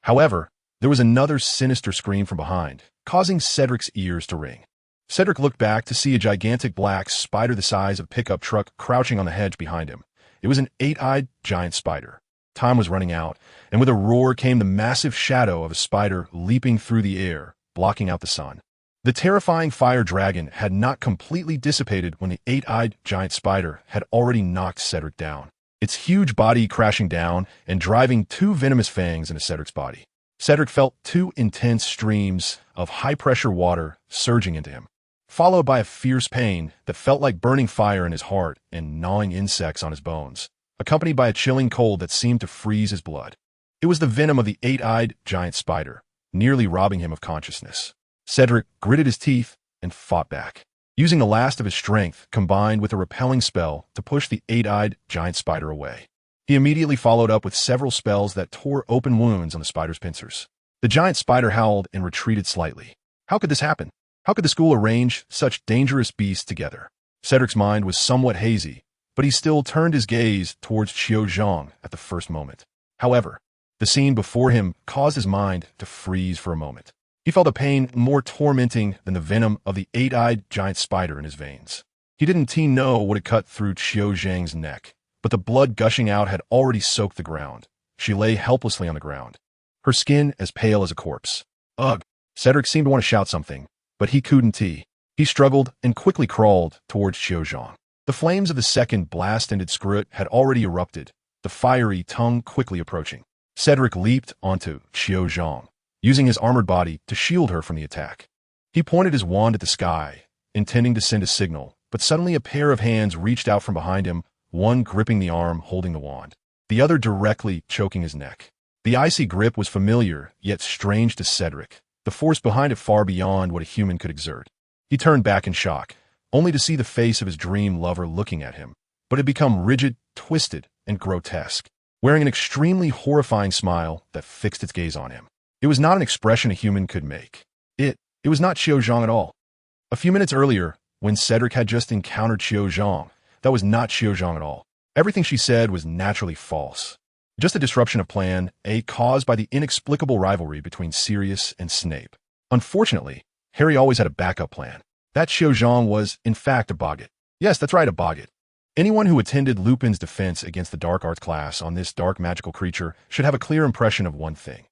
However, there was another sinister scream from behind, causing Cedric's ears to ring. Cedric looked back to see a gigantic black spider the size of a pickup truck crouching on the hedge behind him. It was an 8-eyed giant spider. Time was running out, and with a roar came the massive shadow of a spider leaping through the air, blocking out the sun. The terrifying fire dragon had not completely dissipated when the 8-eyed giant spider had already knocked Cedric down, its huge body crashing down and driving 2 venomous fangs into Cedric's body. Cedric felt 2 intense streams of high-pressure water surging into him, followed by a fierce pain that felt like burning fire in his heart and gnawing insects on his bones, accompanied by a chilling cold that seemed to freeze his blood. It was the venom of the 8-eyed giant spider, nearly robbing him of consciousness. Cedric gritted his teeth and fought back, using the last of his strength combined with a repelling spell to push the 8-eyed giant spider away. He immediately followed up with several spells that tore open wounds on the spider's pincers. The giant spider howled and retreated slightly. How could this happen? How could the school arrange such dangerous beasts together? Cedric's mind was somewhat hazy, but he still turned his gaze towards Xiao Zhang at the first moment. However, the scene before him caused his mind to freeze for a moment. He felt a pain more tormenting than the venom of the 8-eyed giant spider in his veins. He didn't know what had cut through Xiao Zhang's neck, but the blood gushing out had already soaked the ground. She lay helplessly on the ground, her skin as pale as a corpse. Ugh! Cedric seemed to want to shout something, but he couldn't. He struggled and quickly crawled towards Xiao Zhang. The flames of the second blast-ended screw had already erupted, the fiery tongue quickly approaching. Cedric leaped onto Xiao Zhang, using his armored body to shield her from the attack. He pointed his wand at the sky, intending to send a signal, but suddenly a pair of hands reached out from behind him, one gripping the arm holding the wand, the other directly choking his neck. The icy grip was familiar, yet strange to Cedric, the force behind it far beyond what a human could exert. He turned back in shock, only to see the face of his dream lover looking at him, but it had become rigid, twisted, and grotesque, wearing an extremely horrifying smile that fixed its gaze on him. It was not an expression a human could make. It was not Xiao Zhang at all. A few minutes earlier, when Cedric had just encountered Xiao Zhang, that was not Xiao Zhang at all. Everything she said was naturally false. Just a disruption of plan A caused by the inexplicable rivalry between Sirius and Snape. Unfortunately, Harry always had a backup plan. That Xiao Zhang was, in fact, a boggart. Yes, that's right, a boggart. Anyone who attended Lupin's defense against the dark arts class on this dark magical creature should have a clear impression of one thing.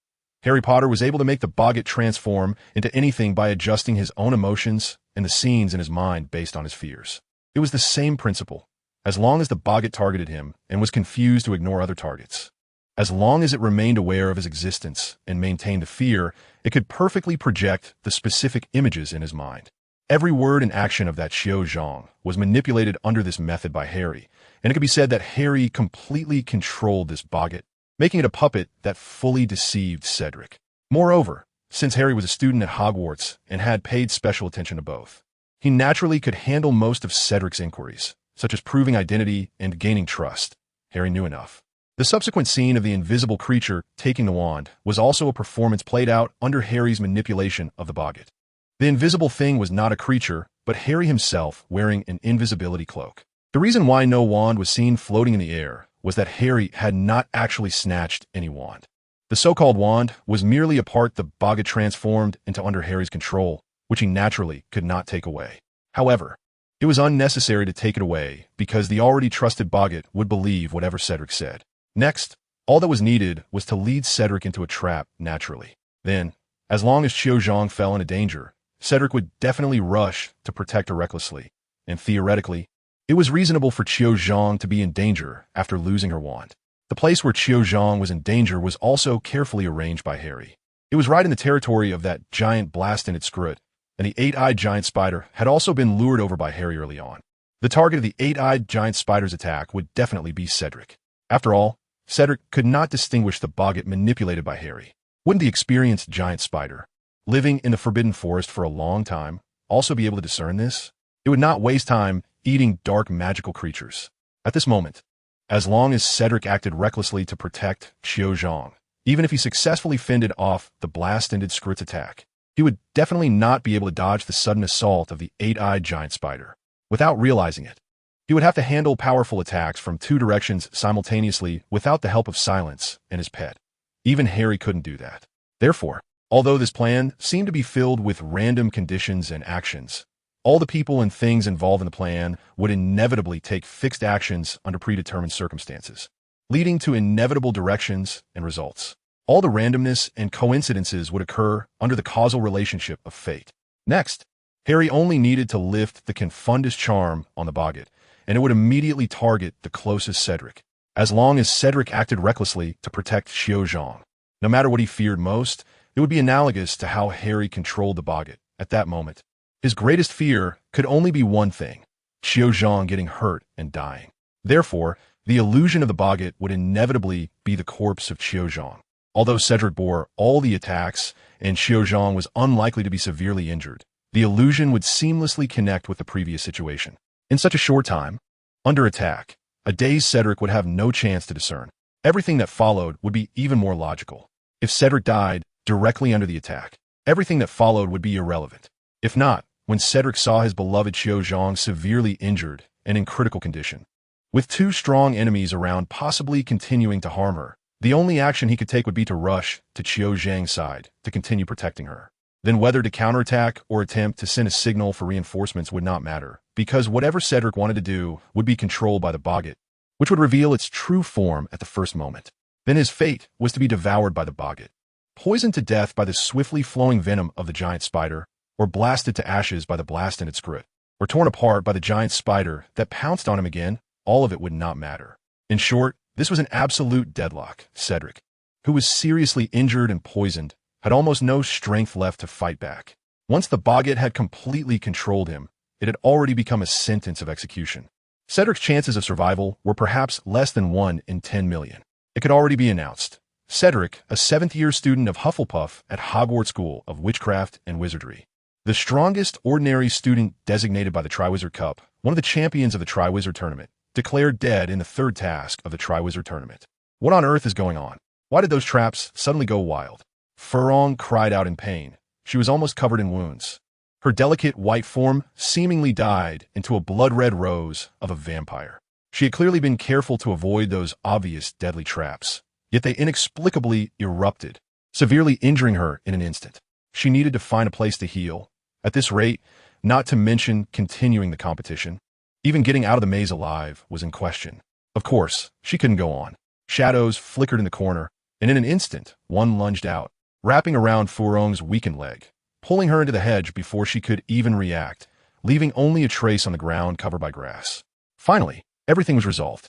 Harry Potter was able to make the boggart transform into anything by adjusting his own emotions and the scenes in his mind based on his fears. It was the same principle, as long as the boggart targeted him and was confused to ignore other targets. As long as it remained aware of his existence and maintained the fear, it could perfectly project the specific images in his mind. Every word and action of that Xiao Zhang was manipulated under this method by Harry, and it could be said that Harry completely controlled this boggart, making it a puppet that fully deceived Cedric. Moreover, since Harry was a student at Hogwarts and had paid special attention to both, he naturally could handle most of Cedric's inquiries, such as proving identity and gaining trust. Harry knew enough. The subsequent scene of the invisible creature taking the wand was also a performance played out under Harry's manipulation of the boggart. The invisible thing was not a creature, but Harry himself wearing an invisibility cloak. The reason why no wand was seen floating in the air was that Harry had not actually snatched any wand. The so-called wand was merely a part the boggart transformed into under Harry's control, which he naturally could not take away. However, it was unnecessary to take it away because the already trusted boggart would believe whatever Cedric said. Next, all that was needed was to lead Cedric into a trap naturally. Then, as long as Qiu Zhang fell into danger, Cedric would definitely rush to protect her recklessly, and theoretically, it was reasonable for Qiu Zhang to be in danger after losing her wand. The place where Qiu Zhang was in danger was also carefully arranged by Harry. It was right in the territory of that giant blast-ended scrut, and the eight-eyed giant spider had also been lured over by Harry early on. The target of the eight-eyed giant spider's attack would definitely be Cedric. After all, Cedric could not distinguish the boggart manipulated by Harry. Wouldn't the experienced giant spider, living in the Forbidden Forest for a long time, also be able to discern this? It would not waste time eating dark magical creatures. At this moment, as long as Cedric acted recklessly to protect Qiu Zhang, even if he successfully fended off the blast-ended scrit's attack, he would definitely not be able to dodge the sudden assault of the eight-eyed giant spider. Without realizing it, he would have to handle powerful attacks from two directions simultaneously without the help of silence and his pet. Even Harry couldn't do that. Therefore, although this plan seemed to be filled with random conditions and actions, all the people and things involved in the plan would inevitably take fixed actions under predetermined circumstances, leading to inevitable directions and results. All the randomness and coincidences would occur under the causal relationship of fate. Next, Harry only needed to lift the Confundus charm on the boggart, and it would immediately target the closest Cedric, as long as Cedric acted recklessly to protect Qiu Zhang. No matter what he feared most, it would be analogous to how Harry controlled the boggart at that moment. His greatest fear could only be one thing: Qiu Zhang getting hurt and dying. Therefore, the illusion of the boggart would inevitably be the corpse of Qiu Zhang. Although Cedric bore all the attacks and Qiu Zhang was unlikely to be severely injured, the illusion would seamlessly connect with the previous situation. In such a short time, under attack, a dazed Cedric would have no chance to discern. Everything that followed would be even more logical. If Cedric died directly under the attack, everything that followed would be irrelevant. If not, when Cedric saw his beloved Qiu Zhang severely injured and in critical condition, with two strong enemies around possibly continuing to harm her, the only action he could take would be to rush to Qiu Zhang's side to continue protecting her. Then whether to counterattack or attempt to send a signal for reinforcements would not matter, because whatever Cedric wanted to do would be controlled by the boggart, which would reveal its true form at the first moment. Then his fate was to be devoured by the boggart, poisoned to death by the swiftly flowing venom of the giant spider, or blasted to ashes by the blast-ended scrit, or torn apart by the giant spider that pounced on him again. All of it would not matter. In short, this was an absolute deadlock. Cedric, who was seriously injured and poisoned, had almost no strength left to fight back. Once the boggart had completely controlled him, it had already become a sentence of execution. Cedric's chances of survival were perhaps less than 1 in 10 million. It could already be announced. Cedric, a 7th-year student of Hufflepuff at Hogwarts School of Witchcraft and Wizardry, the strongest ordinary student designated by the Triwizard Cup, one of the champions of the Triwizard Tournament, declared dead in the third task of the Triwizard Tournament. What on earth is going on? Why did those traps suddenly go wild? Furong cried out in pain. She was almost covered in wounds. Her delicate white form seemingly dyed into a blood-red rose of a vampire. She had clearly been careful to avoid those obvious deadly traps, yet they inexplicably erupted, severely injuring her in an instant. She needed to find a place to heal. At this rate, not to mention continuing the competition, even getting out of the maze alive was in question. Of course, she couldn't go on. Shadows flickered in the corner, and in an instant, one lunged out, wrapping around Furong's weakened leg, pulling her into the hedge before she could even react, leaving only a trace on the ground covered by grass. Finally, everything was resolved.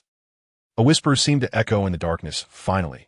A whisper seemed to echo in the darkness. Finally,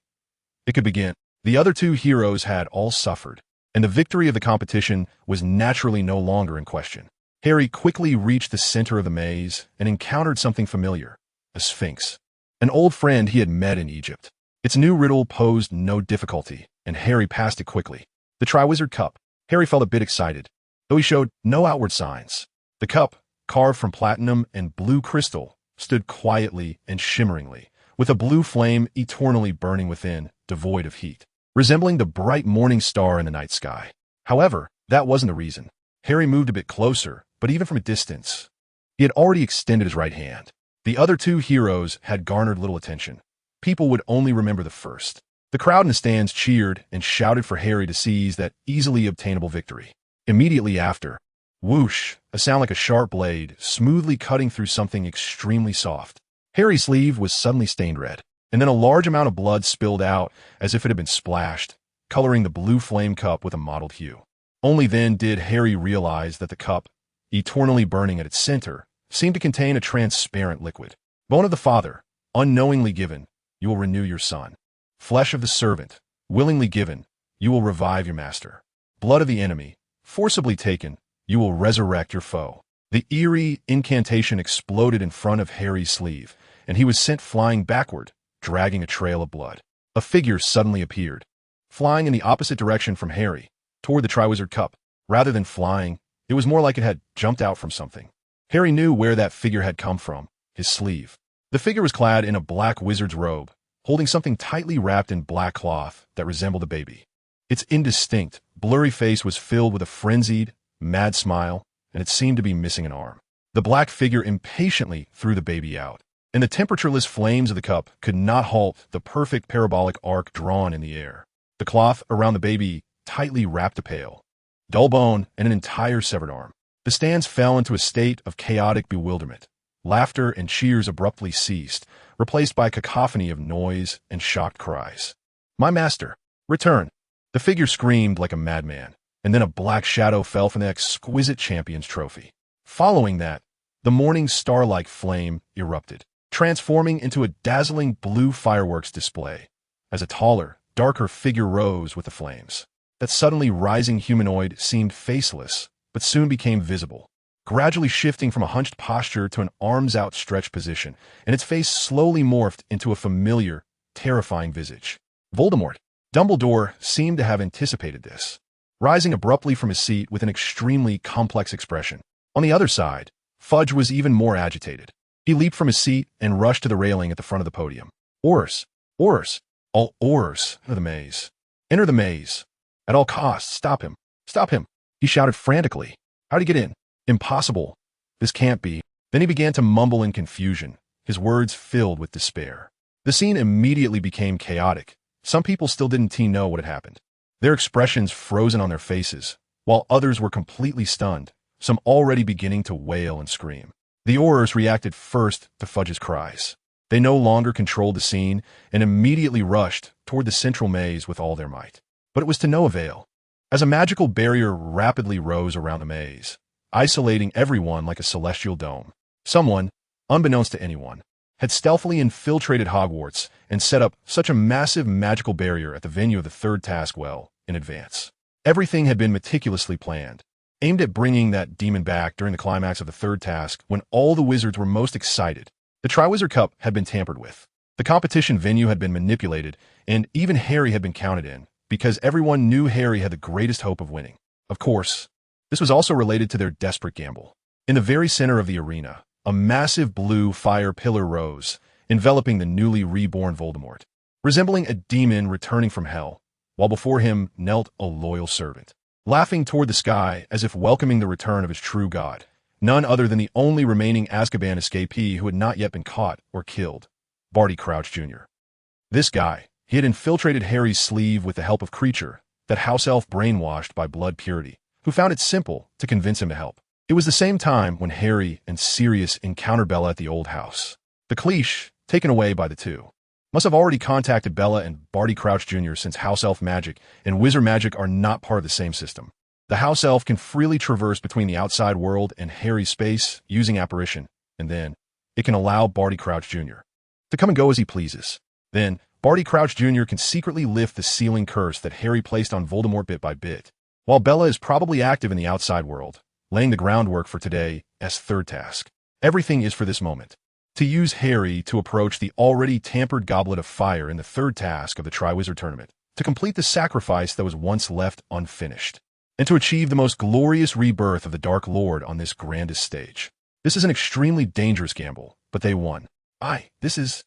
it could begin. The other two heroes had all suffered, and the victory of the competition was naturally no longer in question. Harry quickly reached the center of the maze and encountered something familiar: a sphinx, an old friend he had met in Egypt. Its new riddle posed no difficulty, and Harry passed it quickly. The Triwizard Cup. Harry felt a bit excited, though he showed no outward signs. The cup, carved from platinum and blue crystal, stood quietly and shimmeringly, with a blue flame eternally burning within, devoid of heat, resembling the bright morning star in the night sky. However, that wasn't the reason. Harry moved a bit closer, but even from a distance, he had already extended his right hand. The other two heroes had garnered little attention. People would only remember the first. The crowd in the stands cheered and shouted for Harry to seize that easily obtainable victory. Immediately after, whoosh, a sound like a sharp blade, smoothly cutting through something extremely soft. Harry's sleeve was suddenly stained red, and then a large amount of blood spilled out as if it had been splashed, coloring the blue flame cup with a mottled hue. Only then did Harry realize that the cup, eternally burning at its center, seemed to contain a transparent liquid. Bone of the Father, unknowingly given, you will renew your son. Flesh of the servant, willingly given, you will revive your master. Blood of the enemy, forcibly taken, you will resurrect your foe. The eerie incantation exploded in front of Harry's sleeve, and he was sent flying backward, dragging a trail of blood. A figure suddenly appeared, flying in the opposite direction from Harry, toward the Triwizard Cup. Rather than flying, it was more like it had jumped out from something. Harry knew where that figure had come from, his sleeve. The figure was clad in a black wizard's robe, holding something tightly wrapped in black cloth that resembled a baby. Its indistinct, blurry face was filled with a frenzied, mad smile, and it seemed to be missing an arm. The black figure impatiently threw the baby out, and the temperatureless flames of the cup could not halt the perfect parabolic arc drawn in the air. The cloth around the baby tightly wrapped a pale, dull bone and an entire severed arm. The stands fell into a state of chaotic bewilderment. Laughter and cheers abruptly ceased, replaced by a cacophony of noise and shocked cries. "My master, return!" The figure screamed like a madman, and then a black shadow fell from the exquisite champion's trophy. Following that, the morning star-like flame erupted, transforming into a dazzling blue fireworks display, as a taller, darker figure rose with the flames. That suddenly rising humanoid seemed faceless, but soon became visible, gradually shifting from a hunched posture to an arms outstretched position, and its face slowly morphed into a familiar, terrifying visage. Voldemort. Dumbledore seemed to have anticipated this, rising abruptly from his seat with an extremely complex expression. On the other side, Fudge was even more agitated. He leaped from his seat and rushed to the railing at the front of the podium. Aurors! Aurors! All Aurors! Enter the maze! Enter the maze! At all costs, stop him! Stop him! He shouted frantically. How'd he get in? Impossible. This can't be. Then he began to mumble in confusion, his words filled with despair. The scene immediately became chaotic. Some people still didn't know what had happened, their expressions frozen on their faces, while others were completely stunned, some already beginning to wail and scream. The Aurors reacted first to Fudge's cries. They no longer controlled the scene and immediately rushed toward the central maze with all their might. But it was to no avail. As a magical barrier rapidly rose around the maze, isolating everyone like a celestial dome, someone, unbeknownst to anyone, had stealthily infiltrated Hogwarts and set up such a massive magical barrier at the venue of the third task well in advance. Everything had been meticulously planned, aimed at bringing that demon back during the climax of the third task when all the wizards were most excited. The Triwizard Cup had been tampered with. The competition venue had been manipulated, and even Harry had been counted in, because everyone knew Harry had the greatest hope of winning. Of course, this was also related to their desperate gamble. In the very center of the arena, a massive blue fire pillar rose, enveloping the newly reborn Voldemort, resembling a demon returning from hell, while before him knelt a loyal servant, laughing toward the sky as if welcoming the return of his true god, none other than the only remaining Azkaban escapee who had not yet been caught or killed, Barty Crouch Jr. This guy, he had infiltrated Harry's sleeve with the help of Creature, that house elf brainwashed by blood purity, who found it simple to convince him to help. It was the same time when Harry and Sirius encountered Bella at the old house. The Cleache, taken away by the two, must have already contacted Bella and Barty Crouch Jr. since house elf magic and wizard magic are not part of the same system. The house elf can freely traverse between the outside world and Harry's space using apparition, and then it can allow Barty Crouch Jr. to come and go as he pleases. Then, Barty Crouch Jr. can secretly lift the sealing curse that Harry placed on Voldemort bit by bit, while Bella is probably active in the outside world, laying the groundwork for today's third task. Everything is for this moment. To use Harry to approach the already tampered Goblet of Fire in the third task of the Triwizard Tournament, to complete the sacrifice that was once left unfinished, and to achieve the most glorious rebirth of the Dark Lord on this grandest stage. This is an extremely dangerous gamble, but they won. This is...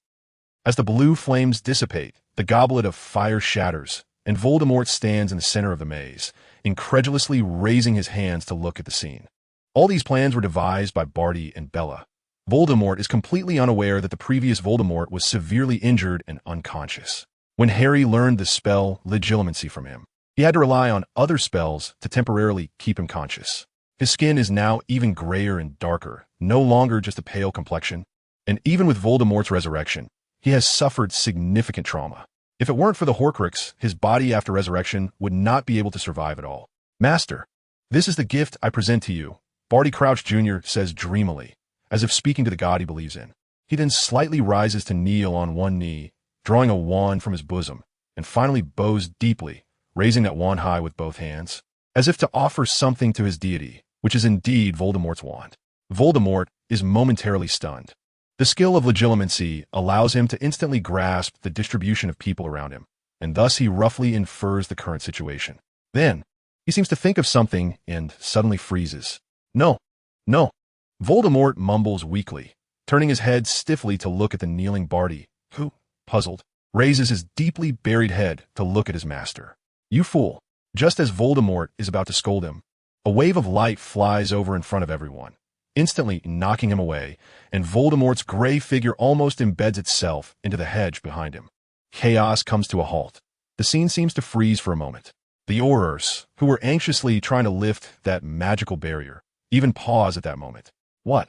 As the blue flames dissipate, the Goblet of Fire shatters, and Voldemort stands in the center of the maze, incredulously raising his hands to look at the scene. All these plans were devised by Barty and Bella. Voldemort is completely unaware that the previous Voldemort was severely injured and unconscious. when Harry learned the spell legilimency from him. He had to rely on other spells to temporarily keep him conscious. His skin is now even grayer and darker, no longer just a pale complexion. And even with Voldemort's resurrection, he has suffered significant trauma. If it weren't for the Horcrux, his body after resurrection would not be able to survive at all. Master, this is the gift I present to you, Barty Crouch Jr. says dreamily, as if speaking to the god he believes in. He then slightly rises to kneel on one knee, drawing a wand from his bosom, and finally bows deeply, raising that wand high with both hands, as if to offer something to his deity, which is indeed Voldemort's wand. Voldemort is momentarily stunned. The skill of legilimency allows him to instantly grasp the distribution of people around him, and thus he roughly infers the current situation. Then, he seems to think of something and suddenly freezes. No, no. Voldemort mumbles weakly, turning his head stiffly to look at the kneeling Barty, who, puzzled, raises his deeply buried head to look at his master. You fool. Just as Voldemort is about to scold him, a wave of light flies over in front of everyone, instantly knocking him away, and Voldemort's gray figure almost embeds itself into the hedge behind him. Chaos comes to a halt. The scene seems to freeze for a moment. The Aurors, who were anxiously trying to lift that magical barrier, even pause at that moment. What?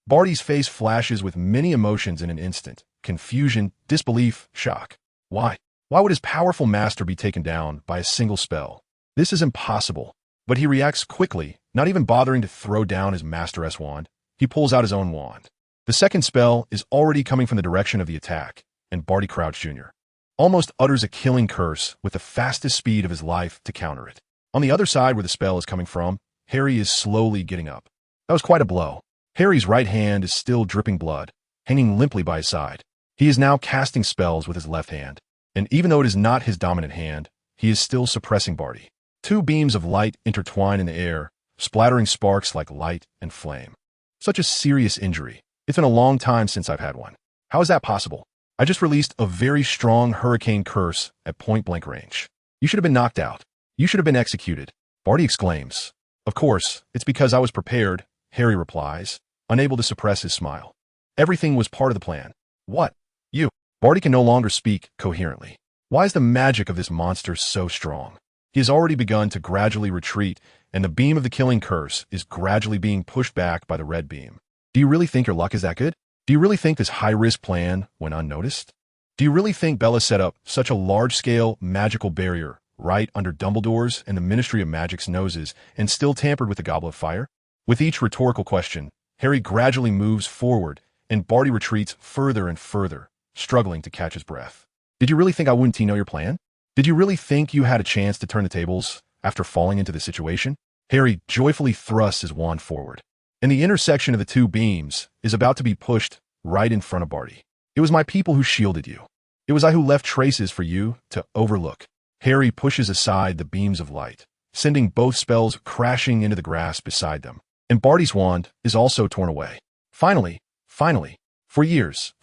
Barty's face flashes with many emotions in an instant: confusion, disbelief, shock. Why? Why would his powerful master be taken down by a single spell? This is impossible. But he reacts quickly, not even bothering to throw down his Master-S wand. He pulls out his own wand. The second spell is already coming from the direction of the attack, and Barty Crouch Jr. almost utters a killing curse with the fastest speed of his life to counter it. On the other side where the spell is coming from, Harry is slowly getting up. That was quite a blow. Harry's right hand is still dripping blood, hanging limply by his side. He is now casting spells with his left hand, and even though it is not his dominant hand, he is still suppressing Barty. Two beams of light intertwine in the air, splattering sparks like light and flame. Such a serious injury. It's been a long time since I've had one. How is that possible? I just released a very strong hurricane curse at point-blank range. You should have been knocked out. You should have been executed, Barty exclaims. Of course, it's because I was prepared, Harry replies, unable to suppress his smile. Everything was part of the plan. What? You. Barty can no longer speak coherently. Why is the magic of this monster so strong? He has already begun to gradually retreat, and the beam of the killing curse is gradually being pushed back by the red beam. Do you really think your luck is that good? Do you really think this high-risk plan went unnoticed? Do you really think Bella set up such a large-scale magical barrier right under Dumbledore's and the Ministry of Magic's noses and still tampered with the Goblet of Fire? With each rhetorical question, Harry gradually moves forward, and Barty retreats further and further, struggling to catch his breath. Did you really think I wouldn't know your plan? Did you really think you had a chance to turn the tables after falling into the situation? Harry joyfully thrusts his wand forward, and the intersection of the two beams is about to be pushed right in front of Barty. It was my people who shielded you. It was I who left traces for you to overlook. Harry pushes aside the beams of light, sending both spells crashing into the grass beside them, and Barty's wand is also torn away. Finally, for years,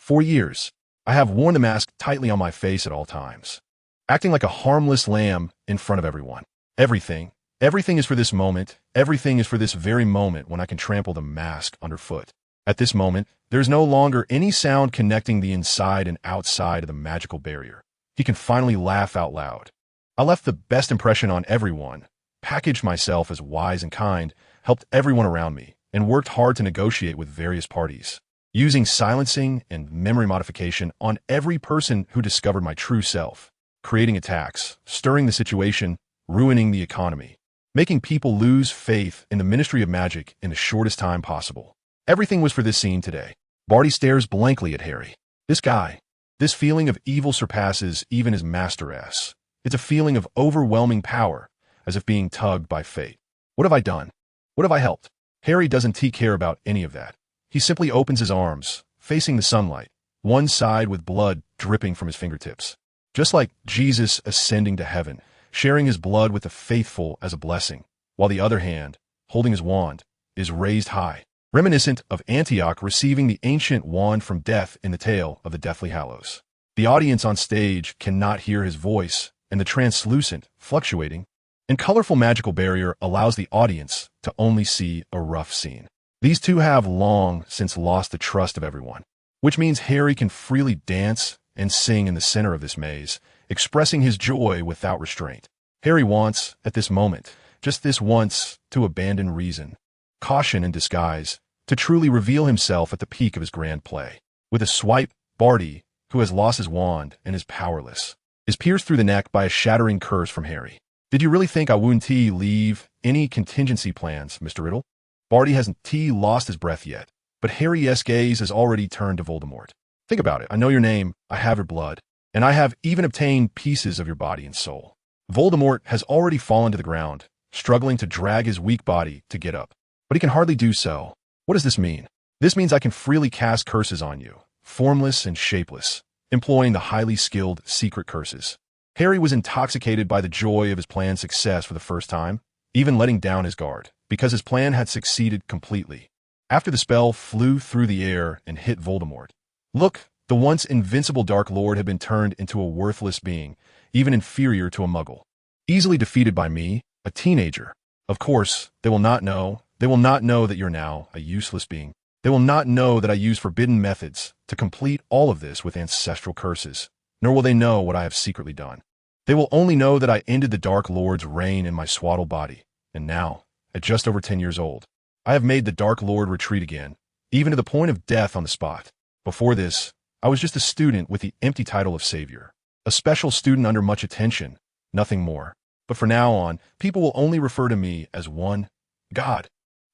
I have worn the mask tightly on my face at all times, acting like a harmless lamb in front of everyone. Everything is for this moment. Everything is for this very moment when I can trample the mask underfoot. At this moment, there's no longer any sound connecting the inside and outside of the magical barrier. He can finally laugh out loud. I left the best impression on everyone, packaged myself as wise and kind, helped everyone around me, and worked hard to negotiate with various parties, using silencing and memory modification on every person who discovered my true self, creating attacks, stirring the situation, ruining the economy, making people lose faith in the Ministry of Magic in the shortest time possible. Everything was for this scene today. Barty stares blankly at Harry. This guy. This feeling of evil surpasses even his Master-S. It's a feeling of overwhelming power, as if being tugged by fate. What have I done? What have I helped? Harry doesn't care about any of that. He simply opens his arms, facing the sunlight, one side with blood dripping from his fingertips. Just like Jesus ascending to heaven, sharing his blood with the faithful as a blessing, while the other hand, holding his wand, is raised high, reminiscent of Antioch receiving the ancient wand from death in the tale of the Deathly Hallows. The audience on stage cannot hear his voice, and the translucent, fluctuating, and colorful magical barrier allows the audience to only see a rough scene. These two have long since lost the trust of everyone, which means Harry can freely dance, and sing in the center of this maze, expressing his joy without restraint. Harry wants, at this moment, just this once, to abandon reason, caution and disguise, to truly reveal himself at the peak of his grand play. With a swipe, Barty, who has lost his wand and is powerless, is pierced through the neck by a shattering curse from Harry. Did you really think I wouldn't leave any contingency plans, Mr. Riddle? Barty hasn't lost his breath yet, but Harry's gaze has already turned to Voldemort. Think about it. I know your name, I have your blood, and I have even obtained pieces of your body and soul. Voldemort has already fallen to the ground, struggling to drag his weak body to get up, but he can hardly do so. What does this mean? This means I can freely cast curses on you, formless and shapeless, employing the highly skilled secret curses. Harry was intoxicated by the joy of his plan's success for the first time, even letting down his guard, because his plan had succeeded completely. After the spell flew through the air and hit Voldemort. Look, the once invincible Dark Lord had been turned into a worthless being, even inferior to a muggle. Easily defeated by me, a teenager. Of course, they will not know that you're now a useless being. They will not know that I use forbidden methods to complete all of this with ancestral curses, nor will they know what I have secretly done. They will only know that I ended the Dark Lord's reign in my swaddled body, and now, at just over 10 years old, I have made the Dark Lord retreat again, even to the point of death on the spot. Before this, I was just a student with the empty title of Savior, a special student under much attention, nothing more. But from now on, people will only refer to me as one God.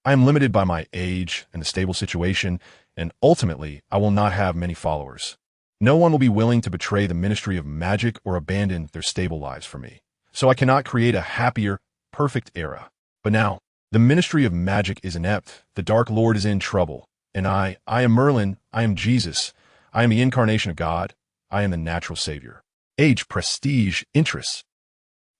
I am limited by my age and the stable situation, and ultimately, I will not have many followers. No one will be willing to betray the ministry of magic or abandon their stable lives for me. So I cannot create a happier, perfect era. But now, the ministry of magic is inept, the Dark Lord is in trouble, and I am Merlin, I am Jesus, I am the incarnation of God, I am the natural savior. Age, prestige, interests.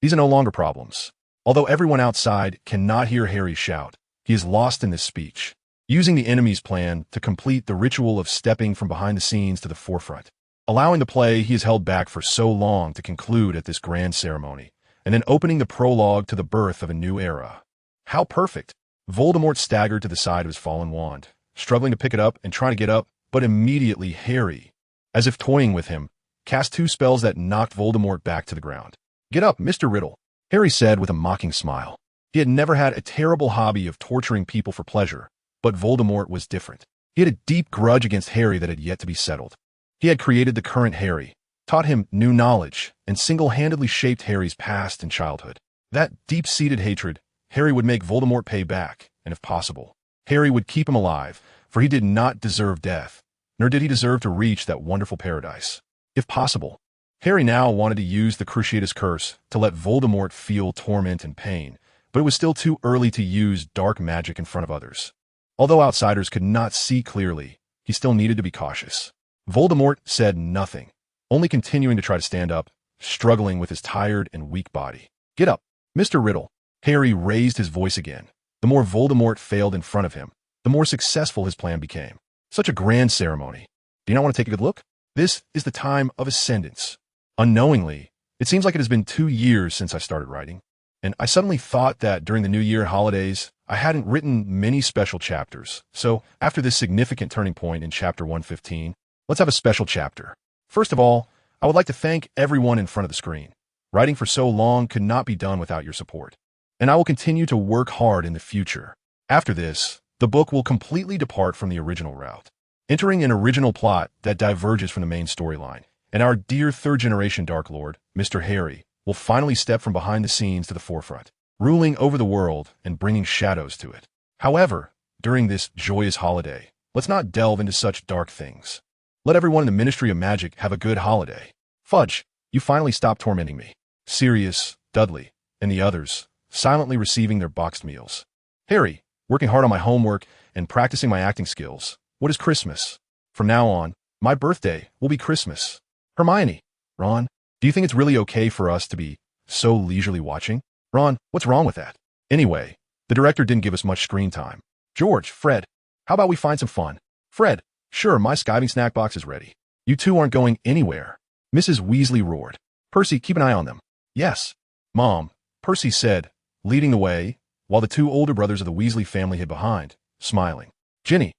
These are no longer problems. Although everyone outside cannot hear Harry shout, he is lost in this speech, using the enemy's plan to complete the ritual of stepping from behind the scenes to the forefront, allowing the play he has held back for so long to conclude at this grand ceremony, and then opening the prologue to the birth of a new era. How perfect! Voldemort staggered to the side of his fallen wand, struggling to pick it up and trying to get up, but immediately Harry, as if toying with him, cast 2 spells that knocked Voldemort back to the ground. "Get up, Mr. Riddle," Harry said with a mocking smile. He had never had a terrible hobby of torturing people for pleasure, but Voldemort was different. He had a deep grudge against Harry that had yet to be settled. He had created the current Harry, taught him new knowledge, and single-handedly shaped Harry's past and childhood. That deep-seated hatred, Harry would make Voldemort pay back, and if possible, Harry would keep him alive, for he did not deserve death, nor did he deserve to reach that wonderful paradise. If possible, Harry now wanted to use the Cruciatus Curse to let Voldemort feel torment and pain, but it was still too early to use dark magic in front of others. Although outsiders could not see clearly, he still needed to be cautious. Voldemort said nothing, only continuing to try to stand up, struggling with his tired and weak body. "Get up, Mr. Riddle." Harry raised his voice again. The more Voldemort failed in front of him, the more successful his plan became. Such a grand ceremony. Do you not want to take a good look? This is the time of ascendance. Unknowingly, it seems like it has been 2 years since I started writing, and I suddenly thought that during the New Year holidays, I hadn't written many special chapters. So after this significant turning point in chapter 115, let's have a special chapter. First of all, I would like to thank everyone in front of the screen. Writing for so long could not be done without your support, and I will continue to work hard in the future. After this, the book will completely depart from the original route, entering an original plot that diverges from the main storyline, and our dear third-generation Dark Lord, Mr. Harry, will finally step from behind the scenes to the forefront, ruling over the world and bringing shadows to it. However, during this joyous holiday, let's not delve into such dark things. Let everyone in the Ministry of Magic have a good holiday. Fudge, you finally stopped tormenting me. Sirius, Dudley, and the others, silently receiving their boxed meals. Harry, working hard on my homework and practicing my acting skills. What is Christmas? From now on, my birthday will be Christmas. Hermione, Ron, do you think it's really okay for us to be so leisurely watching? Ron, what's wrong with that? Anyway, the director didn't give us much screen time. George, Fred, how about we find some fun? Fred, sure, my skiving snack box is ready. You two aren't going anywhere. Mrs. Weasley roared. Percy, keep an eye on them. Yes, Mom, Percy said, leading the way, while the 2 older brothers of the Weasley family hid behind, smiling. Ginny,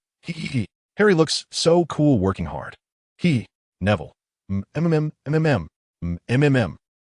Harry looks so cool working hard. Neville,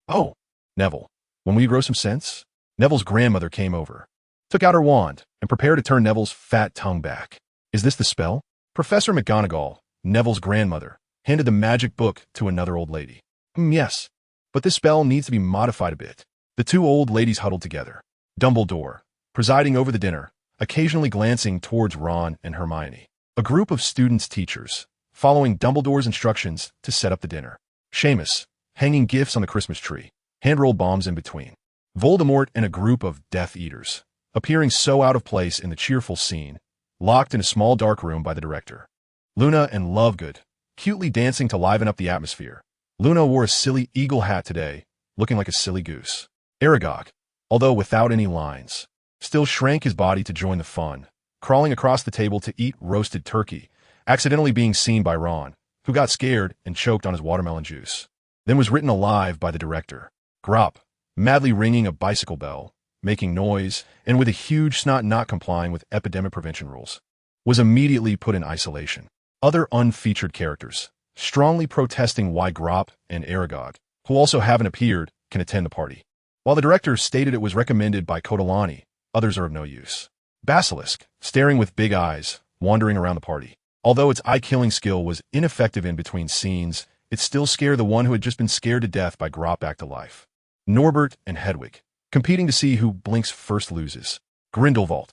Oh, Neville, when will you grow some sense? Neville's grandmother came over, took out her wand, and prepared to turn Neville's fat tongue back. Is this the spell? Professor McGonagall, Neville's grandmother, handed the magic book to another old lady. Yes, but this spell needs to be modified a bit. The two old ladies huddled together. Dumbledore, presiding over the dinner, occasionally glancing towards Ron and Hermione. A group of students' teachers, following Dumbledore's instructions to set up the dinner. Seamus, hanging gifts on the Christmas tree, hand-rolled bombs in between. Voldemort and a group of Death Eaters, appearing so out of place in the cheerful scene, locked in a small dark room by the director. Luna and Lovegood, cutely dancing to liven up the atmosphere. Luna wore a silly eagle hat today, looking like a silly goose. Aragog, although without any lines, still shrank his body to join the fun, crawling across the table to eat roasted turkey, accidentally being seen by Ron, who got scared and choked on his watermelon juice. Then was written alive by the director. Grop, madly ringing a bicycle bell, making noise, and with a huge snot not complying with epidemic prevention rules, was immediately put in isolation. Other unfeatured characters, strongly protesting why Grop and Aragog, who also haven't appeared, can attend the party. While the director stated it was recommended by Kodalani, others are of no use. Basilisk, staring with big eyes, wandering around the party. Although its eye-killing skill was ineffective in between scenes, it still scared the one who had just been scared to death by Grop back to life. Norbert and Hedwig, competing to see who blinks first loses. Grindelwald,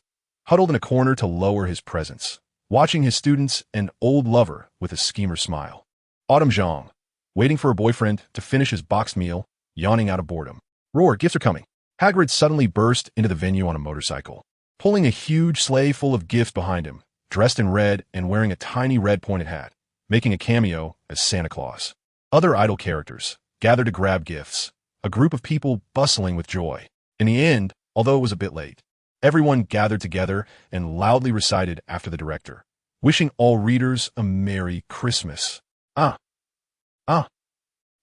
huddled in a corner to lower his presence, watching his students and old lover with a schemer smile. Autumn Zhang, waiting for her boyfriend to finish his boxed meal, yawning out of boredom. Roar, gifts are coming. Hagrid suddenly burst into the venue on a motorcycle, pulling a huge sleigh full of gifts behind him, dressed in red and wearing a tiny red pointed hat, making a cameo as Santa Claus. Other idle characters gathered to grab gifts, a group of people bustling with joy. In the end, although it was a bit late, everyone gathered together and loudly recited after the director, wishing all readers a Merry Christmas.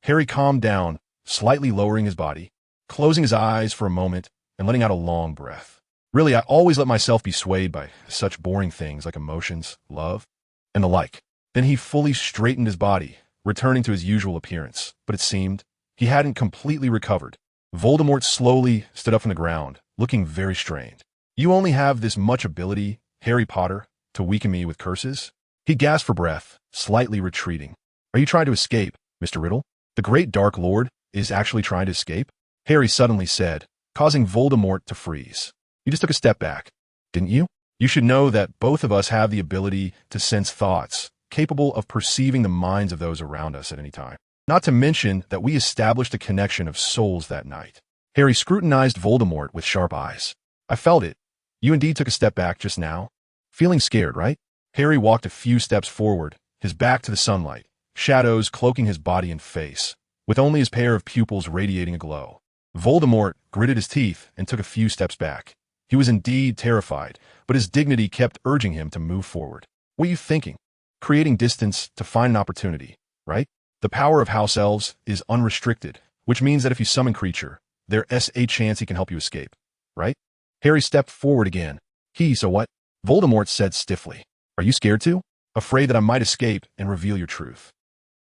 Harry calmed down, slightly lowering his body, closing his eyes for a moment and letting out a long breath. Really, I always let myself be swayed by such boring things like emotions, love, and the like. Then he fully straightened his body, returning to his usual appearance, but it seemed he hadn't completely recovered. Voldemort slowly stood up from the ground, looking very strained. You only have this much ability, Harry Potter, to weaken me with curses? He gasped for breath, slightly retreating. Are you trying to escape, Mr. Riddle? The great Dark Lord is actually trying to escape? Harry suddenly said, causing Voldemort to freeze. You just took a step back, didn't you? You should know that both of us have the ability to sense thoughts, capable of perceiving the minds of those around us at any time. Not to mention that we established a connection of souls that night. Harry scrutinized Voldemort with sharp eyes. I felt it. You indeed took a step back just now. Feeling scared, right? Harry walked a few steps forward, his back to the sunlight, shadows cloaking his body and face, with only his pair of pupils radiating a glow. Voldemort gritted his teeth and took a few steps back. He was indeed terrified, but his dignity kept urging him to move forward. What are you thinking? Creating distance to find an opportunity, right? The power of house elves is unrestricted, which means that if you summon creature, there's a chance he can help you escape, right? Harry stepped forward again. So what? Voldemort said stiffly. Are you scared too? Afraid that I might escape and reveal your truth?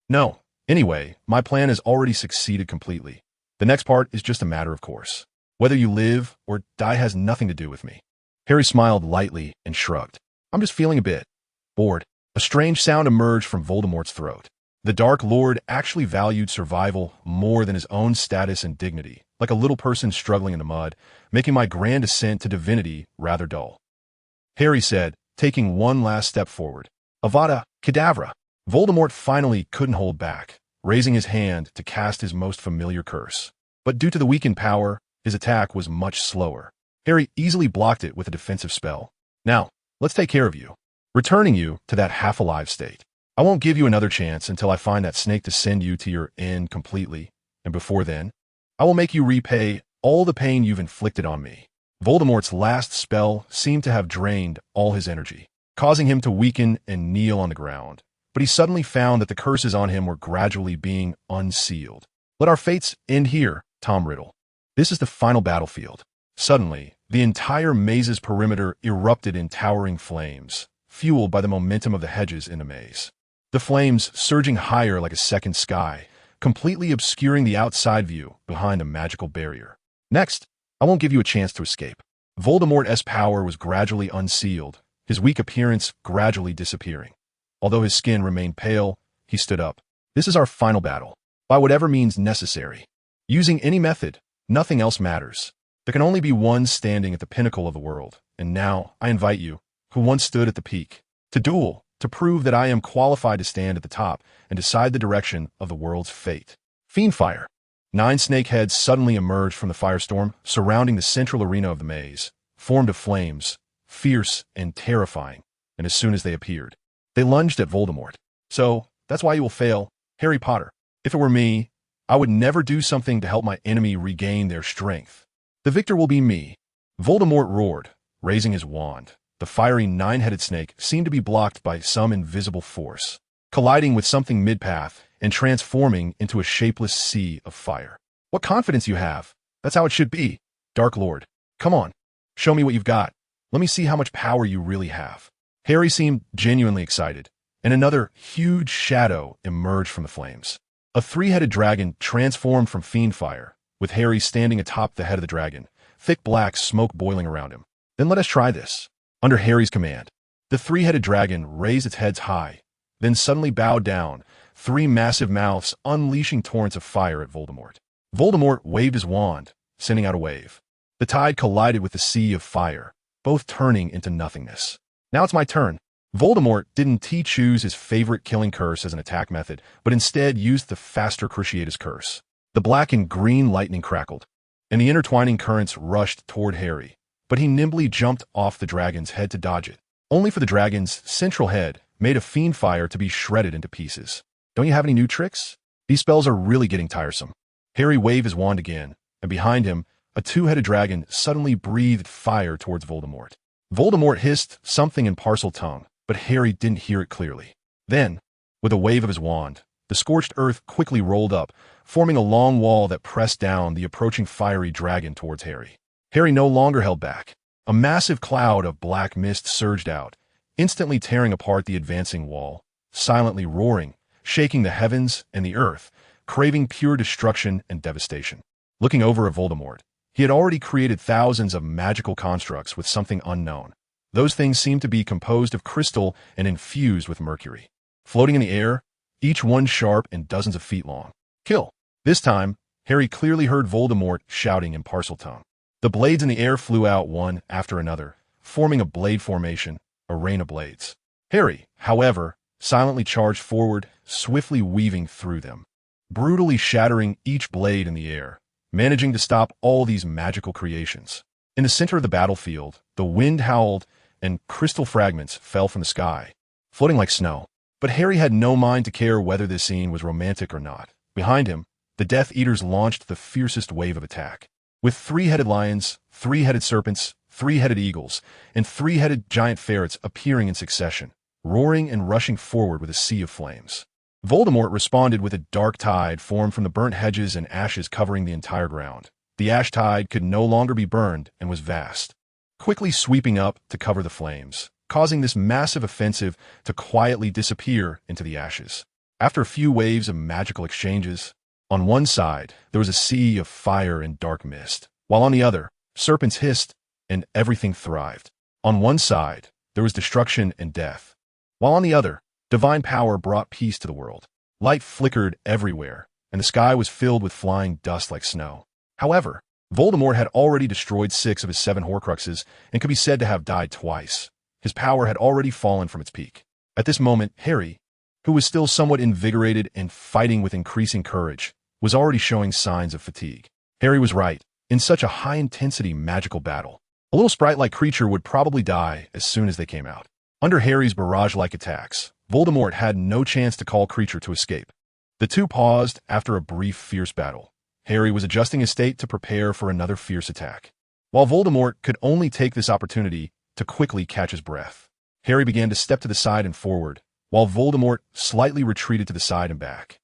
No. Anyway, my plan has already succeeded completely. The next part is just a matter of course. Whether you live or die has nothing to do with me. Harry smiled lightly and shrugged. I'm just feeling a bit bored. A strange sound emerged from Voldemort's throat. The Dark Lord actually valued survival more than his own status and dignity, like a little person struggling in the mud, making my grand ascent to divinity rather dull. Harry said, taking one last step forward. Avada Kedavra. Voldemort finally couldn't hold back, raising his hand to cast his most familiar curse. But due to the weakened power, his attack was much slower. Harry easily blocked it with a defensive spell. Now, let's take care of you, returning you to that half-alive state. I won't give you another chance until I find that snake to send you to your end completely, and before then, I will make you repay all the pain you've inflicted on me. Voldemort's last spell seemed to have drained all his energy, causing him to weaken and kneel on the ground. But he suddenly found that the curses on him were gradually being unsealed. Let our fates end here, Tom Riddle. This is the final battlefield. Suddenly, the entire maze's perimeter erupted in towering flames, fueled by the momentum of the hedges in the maze. the flames surging higher like a second sky, completely obscuring the outside view behind a magical barrier. Next, I won't give you a chance to escape. Voldemort's power was gradually unsealed, his weak appearance gradually disappearing. Although his skin remained pale, he stood up. This is our final battle. By whatever means necessary. Using any method, nothing else matters. There can only be one standing at the pinnacle of the world, and now I invite you, who once stood at the peak, to duel, to prove that I am qualified to stand at the top and decide the direction of the world's fate. Fiendfire. 9 snake heads suddenly emerged from the firestorm, surrounding the central arena of the maze, formed of flames, fierce and terrifying, and as soon as they appeared, they lunged at Voldemort. So, that's why you will fail, Harry Potter. If it were me, I would never do something to help my enemy regain their strength. The victor will be me. Voldemort roared, raising his wand. The fiery 9-headed snake seemed to be blocked by some invisible force, colliding with something mid-path and transforming into a shapeless sea of fire. What confidence you have! That's how it should be, Dark Lord. Come on, show me what you've got. Let me see how much power you really have. Harry seemed genuinely excited, and another huge shadow emerged from the flames. A 3-headed dragon transformed from Fiendfire, with Harry standing atop the head of the dragon, thick black smoke boiling around him. Then let us try this. Under Harry's command, the 3-headed dragon raised its head high, then suddenly bowed down, 3 massive mouths unleashing torrents of fire at Voldemort. Voldemort waved his wand, sending out a wave. The tide collided with the sea of fire, both turning into nothingness. Now it's my turn. Voldemort didn't choose his favorite killing curse as an attack method, but instead used the faster Cruciatus curse. The black and green lightning crackled, and the intertwining currents rushed toward Harry, but he nimbly jumped off the dragon's head to dodge it, only for the dragon's central head made of Fiendfire to be shredded into pieces. Don't you have any new tricks? These spells are really getting tiresome. Harry waved his wand again, and behind him, a 2-headed dragon suddenly breathed fire towards Voldemort. Voldemort hissed something in Parseltongue, but Harry didn't hear it clearly. Then, with a wave of his wand, the scorched earth quickly rolled up, forming a long wall that pressed down the approaching fiery dragon towards Harry. Harry no longer held back. A massive cloud of black mist surged out, instantly tearing apart the advancing wall, silently roaring, shaking the heavens and the earth, craving pure destruction and devastation. Looking over at Voldemort, he had already created thousands of magical constructs with something unknown. Those things seemed to be composed of crystal and infused with mercury. Floating in the air, each one sharp and dozens of feet long. Kill! This time, Harry clearly heard Voldemort shouting in Parseltongue. The blades in the air flew out one after another, forming a blade formation, a rain of blades. Harry, however, silently charged forward, swiftly weaving through them, brutally shattering each blade in the air, managing to stop all these magical creations. In the center of the battlefield, the wind howled and crystal fragments fell from the sky, floating like snow. But Harry had no mind to care whether this scene was romantic or not. Behind him, the Death Eaters launched the fiercest wave of attack. With 3-headed lions, 3-headed serpents, 3-headed eagles, and 3-headed giant ferrets appearing in succession, roaring and rushing forward with a sea of flames. Voldemort responded with a dark tide formed from the burnt hedges and ashes covering the entire ground. The ash tide could no longer be burned and was vast, quickly sweeping up to cover the flames, causing this massive offensive to quietly disappear into the ashes. After a few waves of magical exchanges, on one side there was a sea of fire and dark mist, while on the other, serpents hissed and everything thrived. On one side, there was destruction and death, while on the other, divine power brought peace to the world. Light flickered everywhere, and the sky was filled with flying dust like snow. However, Voldemort had already destroyed 6 of his 7 Horcruxes and could be said to have died twice. His power had already fallen from its peak. At this moment, Harry, who was still somewhat invigorated and fighting with increasing courage, was already showing signs of fatigue. Harry was right. In such a high-intensity magical battle, a little sprite-like creature would probably die as soon as they came out. Under Harry's barrage-like attacks, Voldemort had no chance to call Creature to escape. The two paused after a brief, fierce battle. Harry was adjusting his state to prepare for another fierce attack, while Voldemort could only take this opportunity to quickly catch his breath. Harry began to step to the side and forward, while Voldemort slightly retreated to the side and back.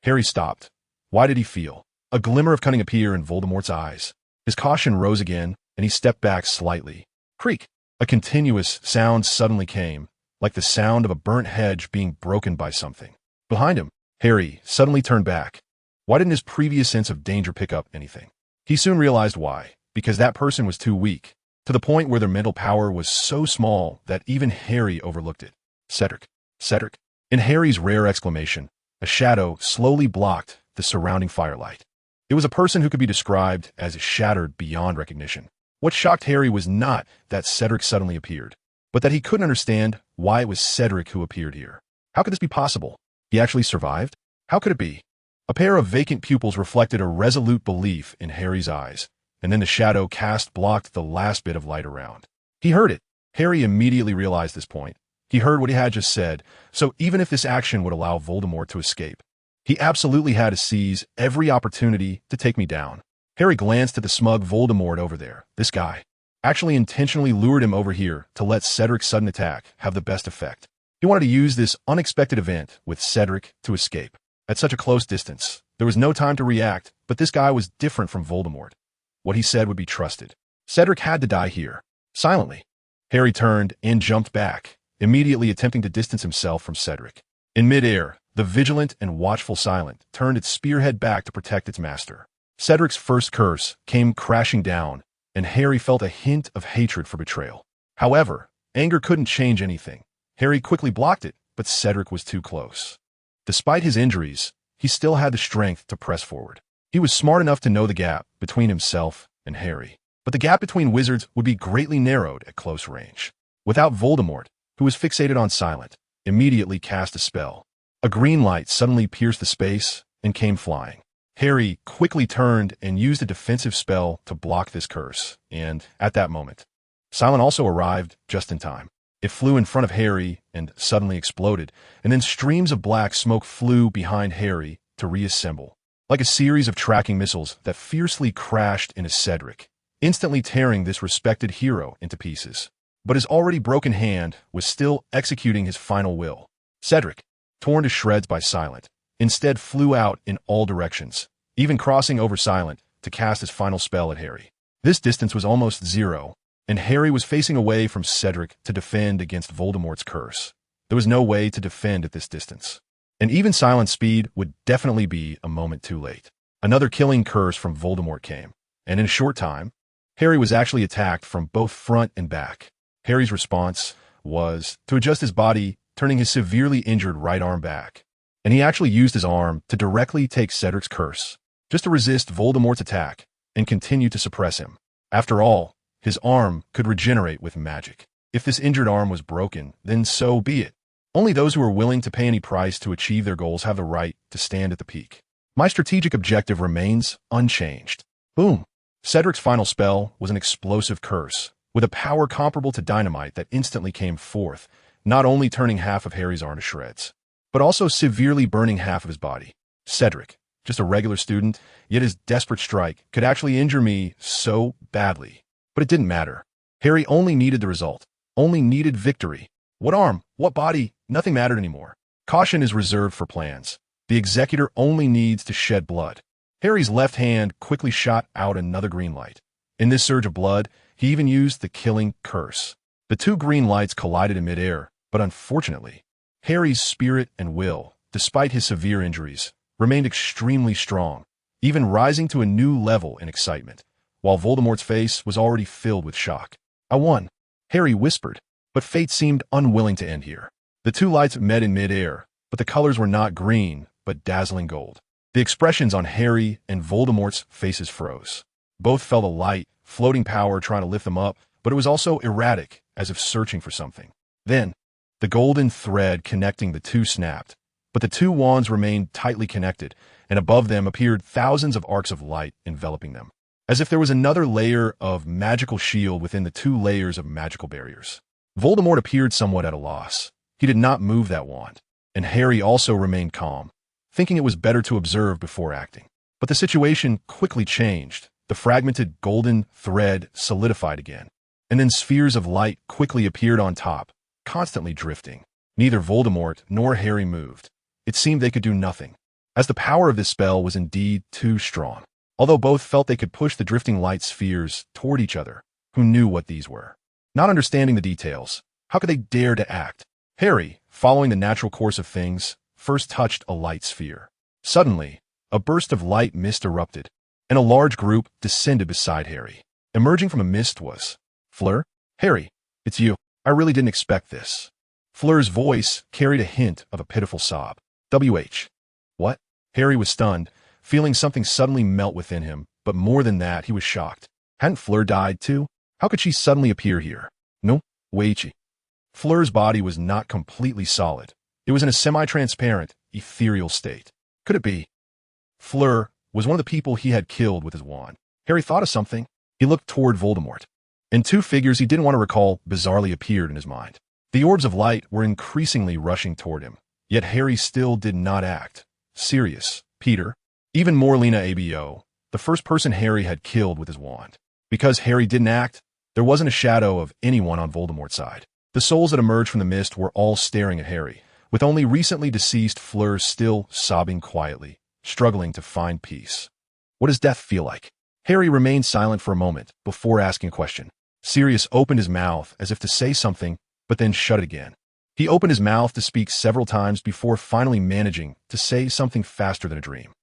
Harry stopped. Why did he feel a glimmer of cunning appear in Voldemort's eyes? His caution rose again, and he stepped back slightly. Creak! A continuous sound suddenly came, like the sound of a burnt hedge being broken by something. Behind him, Harry suddenly turned back. Why didn't his previous sense of danger pick up anything? He soon realized why, because that person was too weak, to the point where their mental power was so small that even Harry overlooked it. Cedric. Cedric. In Harry's rare exclamation, a shadow slowly blocked the surrounding firelight. It was a person who could be described as shattered beyond recognition. What shocked Harry was not that Cedric suddenly appeared, but that he couldn't understand why it was Cedric who appeared here. How could this be possible? He actually survived? How could it be? A pair of vacant pupils reflected a resolute belief in Harry's eyes, and then the shadow cast blocked the last bit of light around. He heard it. Harry immediately realized this point. He heard what he had just said, so even if this action would allow Voldemort to escape, he absolutely had to seize every opportunity to take me down. Harry glanced at the smug Voldemort over there. This guy actually intentionally lured him over here to let Cedric's sudden attack have the best effect. He wanted to use this unexpected event with Cedric to escape. At such a close distance, there was no time to react, but this guy was different from Voldemort. What he said would be trusted. Cedric had to die here, silently. Harry turned and jumped back, immediately attempting to distance himself from Cedric. In midair, the vigilant and watchful Silent turned its spearhead back to protect its master. Cedric's first curse came crashing down, and Harry felt a hint of hatred for betrayal. However, anger couldn't change anything. Harry quickly blocked it, but Cedric was too close. Despite his injuries, he still had the strength to press forward. He was smart enough to know the gap between himself and Harry, but the gap between wizards would be greatly narrowed at close range. Without Voldemort, who was fixated on Silent, immediately cast a spell. A green light suddenly pierced the space and came flying. Harry quickly turned and used a defensive spell to block this curse, and at that moment, Silent also arrived just in time. It flew in front of Harry and suddenly exploded, and then streams of black smoke flew behind Harry to reassemble, like a series of tracking missiles that fiercely crashed into Cedric, instantly tearing this respected hero into pieces. But his already broken hand was still executing his final will. Cedric, torn to shreds by Silent, instead flew out in all directions, even crossing over Silent to cast his final spell at Harry. This distance was almost zero, and Harry was facing away from Cedric to defend against Voldemort's curse. There was no way to defend at this distance. And even Silent's speed would definitely be a moment too late. Another killing curse from Voldemort came, and in a short time, Harry was actually attacked from both front and back. Harry's response was to adjust his body, turning his severely injured right arm back. And he actually used his arm to directly take Cedric's curse, just to resist Voldemort's attack and continue to suppress him. After all, his arm could regenerate with magic. If this injured arm was broken, then so be it. Only those who are willing to pay any price to achieve their goals have the right to stand at the peak. My strategic objective remains unchanged. Boom! Cedric's final spell was an explosive curse, with a power comparable to dynamite that instantly came forth, not only turning half of Harry's arm to shreds, but also severely burning half of his body. Cedric, just a regular student, yet his desperate strike could actually injure me so badly. But it didn't matter. Harry only needed the result, only needed victory. What arm, what body, nothing mattered anymore. Caution is reserved for plans. The executor only needs to shed blood. Harry's left hand quickly shot out another green light. In this surge of blood, he even used the killing curse. The two green lights collided in midair, but unfortunately, Harry's spirit and will, despite his severe injuries, remained extremely strong, even rising to a new level in excitement, while Voldemort's face was already filled with shock. I won, Harry whispered, but fate seemed unwilling to end here. The two lights met in midair, but the colors were not green, but dazzling gold. The expressions on Harry and Voldemort's faces froze. Both felt a light, floating power trying to lift them up, but it was also erratic, as if searching for something. Then, the golden thread connecting the two snapped, but the two wands remained tightly connected, and above them appeared thousands of arcs of light enveloping them, as if there was another layer of magical shield within the two layers of magical barriers. Voldemort appeared somewhat at a loss. He did not move that wand, and Harry also remained calm, thinking it was better to observe before acting. But the situation quickly changed. The fragmented golden thread solidified again, and then spheres of light quickly appeared on top, constantly drifting. Neither Voldemort nor Harry moved. It seemed they could do nothing, as the power of this spell was indeed too strong. Although both felt they could push the drifting light spheres toward each other, who knew what these were? Not understanding the details, how could they dare to act? Harry, following the natural course of things, first touched a light sphere. Suddenly, a burst of light mist erupted, and a large group descended beside Harry. Emerging from a mist was Fleur? Harry, it's you. I really didn't expect this. Fleur's voice carried a hint of a pitiful sob. WH. What? Harry was stunned, feeling something suddenly melt within him, but more than that, he was shocked. Hadn't Fleur died too? How could she suddenly appear here? No, Weichi. Fleur's body was not completely solid. It was in a semi-transparent, ethereal state. Could it be? Fleur was one of the people he had killed with his wand. Harry thought of something. He looked toward Voldemort, and two figures he didn't want to recall bizarrely appeared in his mind. The orbs of light were increasingly rushing toward him, yet Harry still did not act. Sirius, Peter, even more Lena ABO, the first person Harry had killed with his wand. Because Harry didn't act, there wasn't a shadow of anyone on Voldemort's side. The souls that emerged from the mist were all staring at Harry, with only recently deceased Fleur still sobbing quietly, struggling to find peace. What does death feel like? Harry remained silent for a moment before asking a question. Sirius opened his mouth as if to say something, but then shut it again. He opened his mouth to speak several times before finally managing to say something faster than a dream.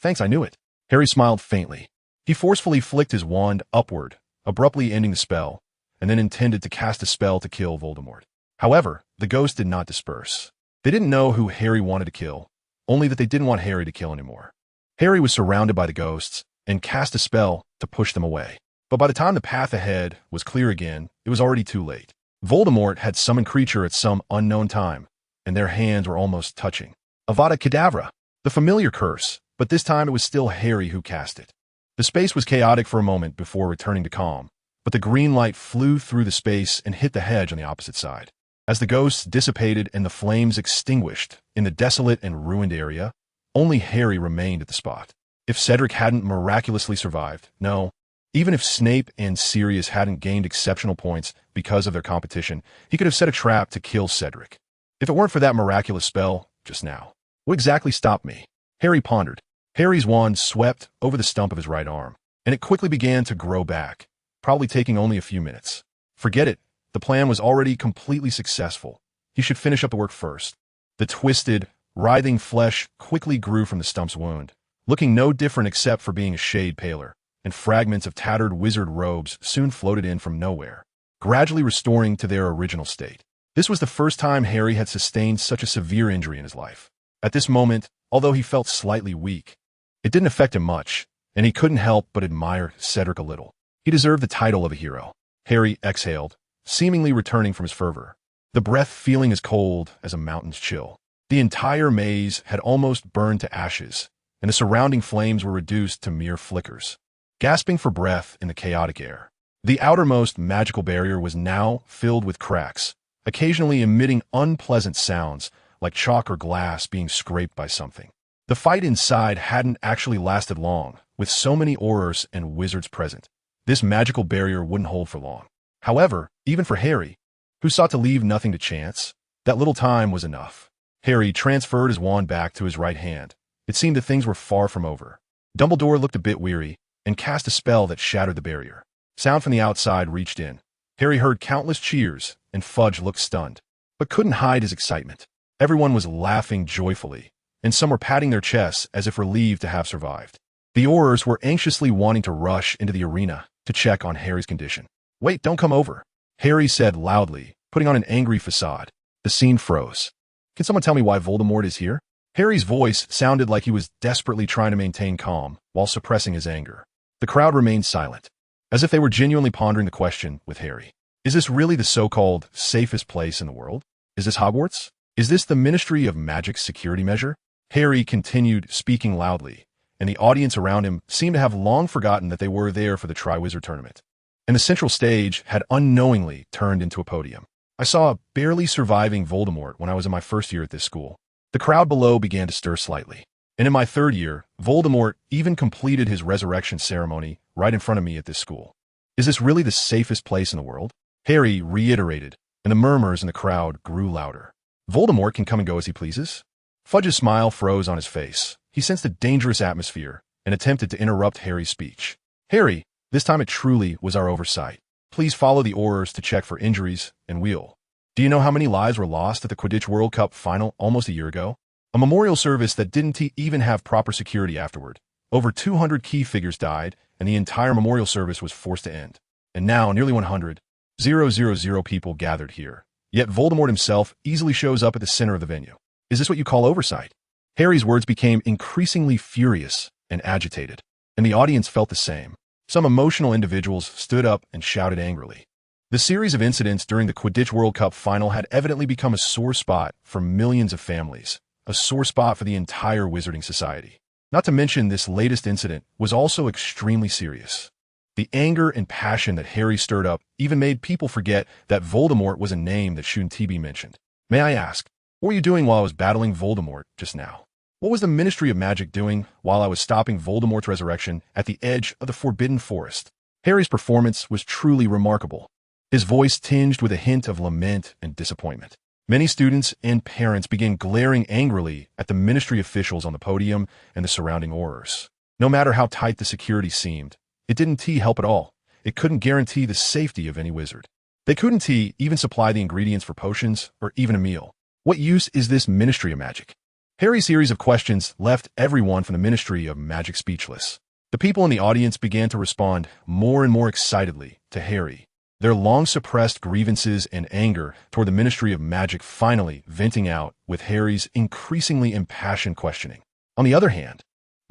Thanks, I knew it. Harry smiled faintly. He forcefully flicked his wand upward, abruptly ending the spell, and then intended to cast a spell to kill Voldemort. However, the ghosts did not disperse. They didn't know who Harry wanted to kill, only that they didn't want Harry to kill anymore. Harry was surrounded by the ghosts and cast a spell to push them away. But by the time the path ahead was clear again, it was already too late. Voldemort had summoned creature at some unknown time, and their hands were almost touching. Avada Kedavra, the familiar curse, but this time it was still Harry who cast it. The space was chaotic for a moment before returning to calm, but the green light flew through the space and hit the hedge on the opposite side. As the ghosts dissipated and the flames extinguished in the desolate and ruined area, only Harry remained at the spot. If Cedric hadn't miraculously survived, no, even if Snape and Sirius hadn't gained exceptional points because of their competition, he could have set a trap to kill Cedric. If it weren't for that miraculous spell just now, what exactly stopped me? Harry pondered. Harry's wand swept over the stump of his right arm, and it quickly began to grow back, probably taking only a few minutes. Forget it. The plan was already completely successful. He should finish up the work first. The twisted, writhing flesh quickly grew from the stump's wound, looking no different except for being a shade paler, and fragments of tattered wizard robes soon floated in from nowhere, gradually restoring to their original state. This was the first time Harry had sustained such a severe injury in his life. At this moment, although he felt slightly weak, it didn't affect him much, and he couldn't help but admire Cedric a little. He deserved the title of a hero. Harry exhaled, seemingly returning from his fervor, the breath feeling as cold as a mountain's chill. The entire maze had almost burned to ashes, and the surrounding flames were reduced to mere flickers. Gasping for breath in the chaotic air, the outermost magical barrier was now filled with cracks, occasionally emitting unpleasant sounds like chalk or glass being scraped by something. The fight inside hadn't actually lasted long, with so many Aurors and wizards present. This magical barrier wouldn't hold for long. However, even for Harry, who sought to leave nothing to chance, that little time was enough. Harry transferred his wand back to his right hand. It seemed that things were far from over. Dumbledore looked a bit weary and cast a spell that shattered the barrier. Sound from the outside reached in. Harry heard countless cheers, and Fudge looked stunned, but couldn't hide his excitement. Everyone was laughing joyfully, and some were patting their chests as if relieved to have survived. The Aurors were anxiously wanting to rush into the arena to check on Harry's condition. Wait, don't come over, Harry said loudly, putting on an angry facade. The scene froze. Can someone tell me why Voldemort is here? Harry's voice sounded like he was desperately trying to maintain calm while suppressing his anger. The crowd remained silent, as if they were genuinely pondering the question with Harry. Is this really the so-called safest place in the world? Is this Hogwarts? Is this the Ministry of Magic's security measure? Harry continued speaking loudly, and the audience around him seemed to have long forgotten that they were there for the Triwizard Tournament. And the central stage had unknowingly turned into a podium. I saw a barely surviving Voldemort when I was in my first year at this school. The crowd below began to stir slightly. And in my third year, Voldemort even completed his resurrection ceremony right in front of me at this school. Is this really the safest place in the world? Harry reiterated, and the murmurs in the crowd grew louder. Voldemort can come and go as he pleases. Fudge's smile froze on his face. He sensed a dangerous atmosphere and attempted to interrupt Harry's speech. Harry, this time it truly was our oversight. Please follow the Aurors to check for injuries, and we'll Do you know how many lives were lost at the Quidditch World Cup final almost a year ago? A memorial service that didn't even have proper security afterward. Over 200 key figures died, and the entire memorial service was forced to end. And now, nearly 100,000 people gathered here. Yet Voldemort himself easily shows up at the center of the venue. Is this what you call oversight? Harry's words became increasingly furious and agitated, and the audience felt the same. Some emotional individuals stood up and shouted angrily. The series of incidents during the Quidditch World Cup final had evidently become a sore spot for millions of families, a sore spot for the entire Wizarding Society. Not to mention, this latest incident was also extremely serious. The anger and passion that Harry stirred up even made people forget that Voldemort was a name that shouldn't be mentioned. May I ask, what were you doing while I was battling Voldemort just now? What was the Ministry of Magic doing while I was stopping Voldemort's resurrection at the edge of the Forbidden Forest? Harry's performance was truly remarkable. His voice tinged with a hint of lament and disappointment. Many students and parents began glaring angrily at the ministry officials on the podium and the surrounding aurors. No matter how tight the security seemed, it didn't help at all. It couldn't guarantee the safety of any wizard. They couldn't even supply the ingredients for potions or even a meal. What use is this Ministry of Magic? Harry's series of questions left everyone from the Ministry of Magic speechless. The people in the audience began to respond more and more excitedly to Harry, their long-suppressed grievances and anger toward the Ministry of Magic finally venting out with Harry's increasingly impassioned questioning. On the other hand,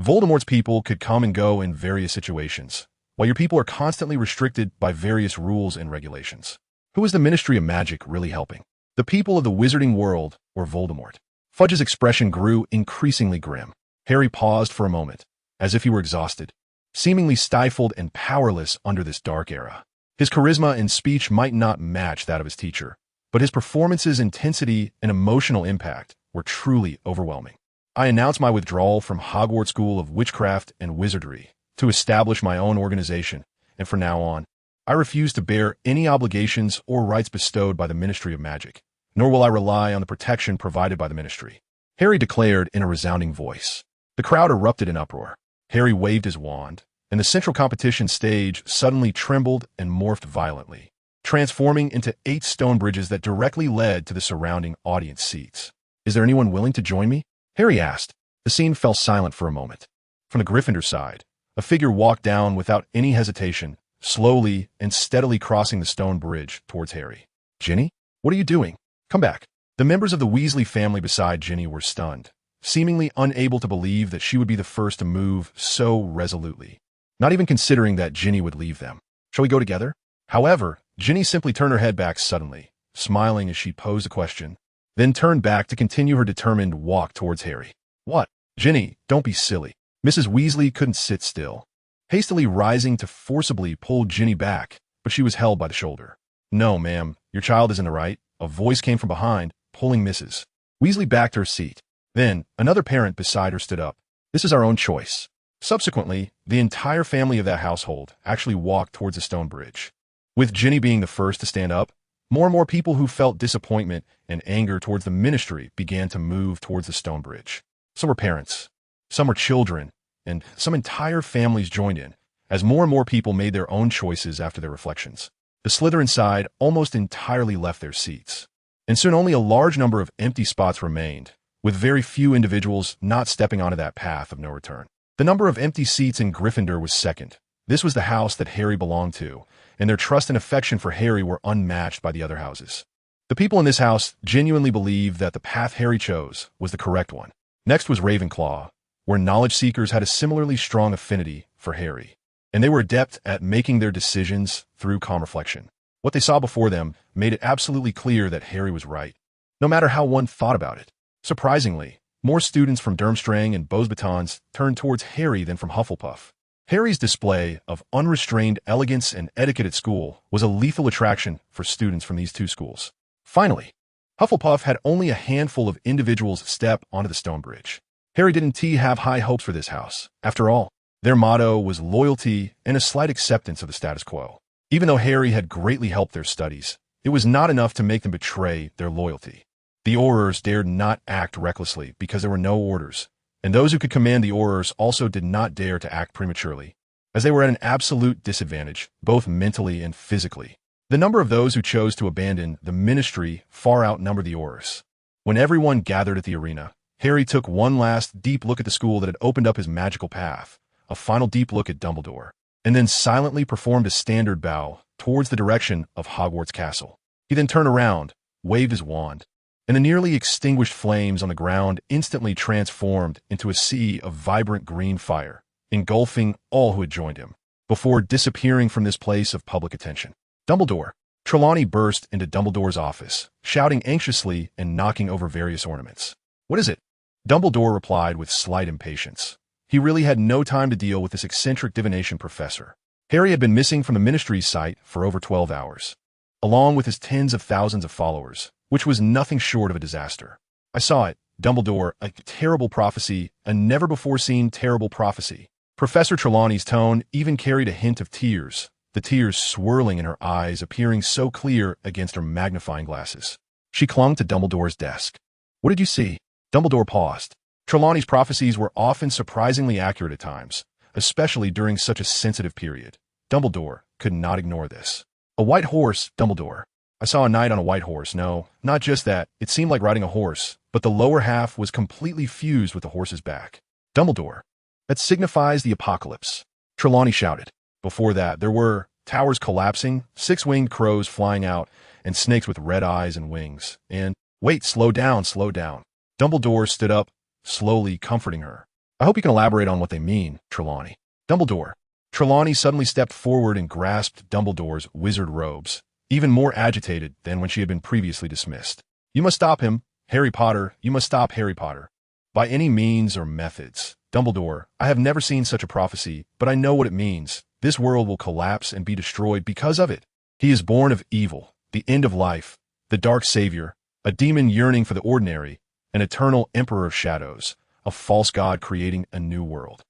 Voldemort's people could come and go in various situations, while your people are constantly restricted by various rules and regulations. Who is the Ministry of Magic really helping? The people of the wizarding world or Voldemort? Fudge's expression grew increasingly grim. Harry paused for a moment, as if he were exhausted, seemingly stifled and powerless under this dark era. His charisma and speech might not match that of his teacher, but his performance's intensity and emotional impact were truly overwhelming. I announced my withdrawal from Hogwarts School of Witchcraft and Wizardry to establish my own organization, and from now on, I refuse to bear any obligations or rights bestowed by the Ministry of Magic, nor will I rely on the protection provided by the Ministry, Harry declared in a resounding voice. The crowd erupted in uproar. Harry waved his wand, and the central competition stage suddenly trembled and morphed violently, transforming into 8 stone bridges that directly led to the surrounding audience seats. Is there anyone willing to join me? Harry asked. The scene fell silent for a moment. From the Gryffindor side, a figure walked down without any hesitation, slowly and steadily crossing the stone bridge towards Harry. Ginny? What are you doing? Come back. The members of the Weasley family beside Ginny were stunned, seemingly unable to believe that she would be the first to move so resolutely, not even considering that Ginny would leave them. Shall we go together? However, Ginny simply turned her head back suddenly, smiling as she posed a question, then turned back to continue her determined walk towards Harry. What? Ginny, don't be silly. Mrs. Weasley couldn't sit still, hastily rising to forcibly pull Ginny back, but she was held by the shoulder. No, ma'am, your child is in the right. A voice came from behind, pulling Mrs. Weasley back to her seat. Then, another parent beside her stood up. This is our own choice. Subsequently, the entire family of that household actually walked towards the stone bridge. With Ginny being the first to stand up, more and more people who felt disappointment and anger towards the ministry began to move towards the stone bridge. Some were parents, some were children, and some entire families joined in, as more and more people made their own choices after their reflections. The Slytherin side almost entirely left their seats, and soon only a large number of empty spots remained, with very few individuals not stepping onto that path of no return. The number of empty seats in Gryffindor was second. This was the house that Harry belonged to, and their trust and affection for Harry were unmatched by the other houses. The people in this house genuinely believed that the path Harry chose was the correct one. Next was Ravenclaw, where knowledge seekers had a similarly strong affinity for Harry, and they were adept at making their decisions through calm reflection. What they saw before them made it absolutely clear that Harry was right, no matter how one thought about it. Surprisingly, more students from Durmstrang and Beauxbatons turned towards Harry than from Hufflepuff. Harry's display of unrestrained elegance and etiquette at school was a lethal attraction for students from these two schools. Finally, Hufflepuff had only a handful of individuals step onto the stone bridge. Harry didn't have high hopes for this house. After all, their motto was loyalty and a slight acceptance of the status quo. Even though Harry had greatly helped their studies, it was not enough to make them betray their loyalty. The Aurors dared not act recklessly because there were no orders, and those who could command the Aurors also did not dare to act prematurely, as they were at an absolute disadvantage, both mentally and physically. The number of those who chose to abandon the ministry far outnumbered the Aurors. When everyone gathered at the arena, Harry took one last deep look at the school that had opened up his magical path, a final deep look at Dumbledore, and then silently performed a standard bow towards the direction of Hogwarts Castle. He then turned around, waved his wand, and the nearly extinguished flames on the ground instantly transformed into a sea of vibrant green fire, engulfing all who had joined him, before disappearing from this place of public attention. Dumbledore! Trelawney burst into Dumbledore's office, shouting anxiously and knocking over various ornaments. What is it? Dumbledore replied with slight impatience. He really had no time to deal with this eccentric divination professor. Harry had been missing from the ministry's site for over 12 hours, along with his tens of thousands of followers, which was nothing short of a disaster. I saw it, Dumbledore, a terrible prophecy, a never-before-seen terrible prophecy. Professor Trelawney's tone even carried a hint of tears, the tears swirling in her eyes appearing so clear against her magnifying glasses. She clung to Dumbledore's desk. What did you see? Dumbledore paused. Trelawney's prophecies were often surprisingly accurate at times, especially during such a sensitive period. Dumbledore could not ignore this. A white horse, Dumbledore. I saw a knight on a white horse. No, not just that. It seemed like riding a horse, but the lower half was completely fused with the horse's back. Dumbledore. That signifies the apocalypse. Trelawney shouted. Before that, there were towers collapsing, six-winged crows flying out, and snakes with red eyes and wings. And, wait, slow down, slow down. Dumbledore stood up, slowly comforting her. I hope you can elaborate on what they mean, Trelawney. Dumbledore. Trelawney suddenly stepped forward and grasped Dumbledore's wizard robes, even more agitated than when she had been previously dismissed. You must stop him, Harry Potter. You must stop Harry Potter. By any means or methods. Dumbledore, I have never seen such a prophecy, but I know what it means. This world will collapse and be destroyed because of it. He is born of evil, the end of life, the dark savior, a demon yearning for the ordinary, an eternal emperor of shadows, a false god creating a new world.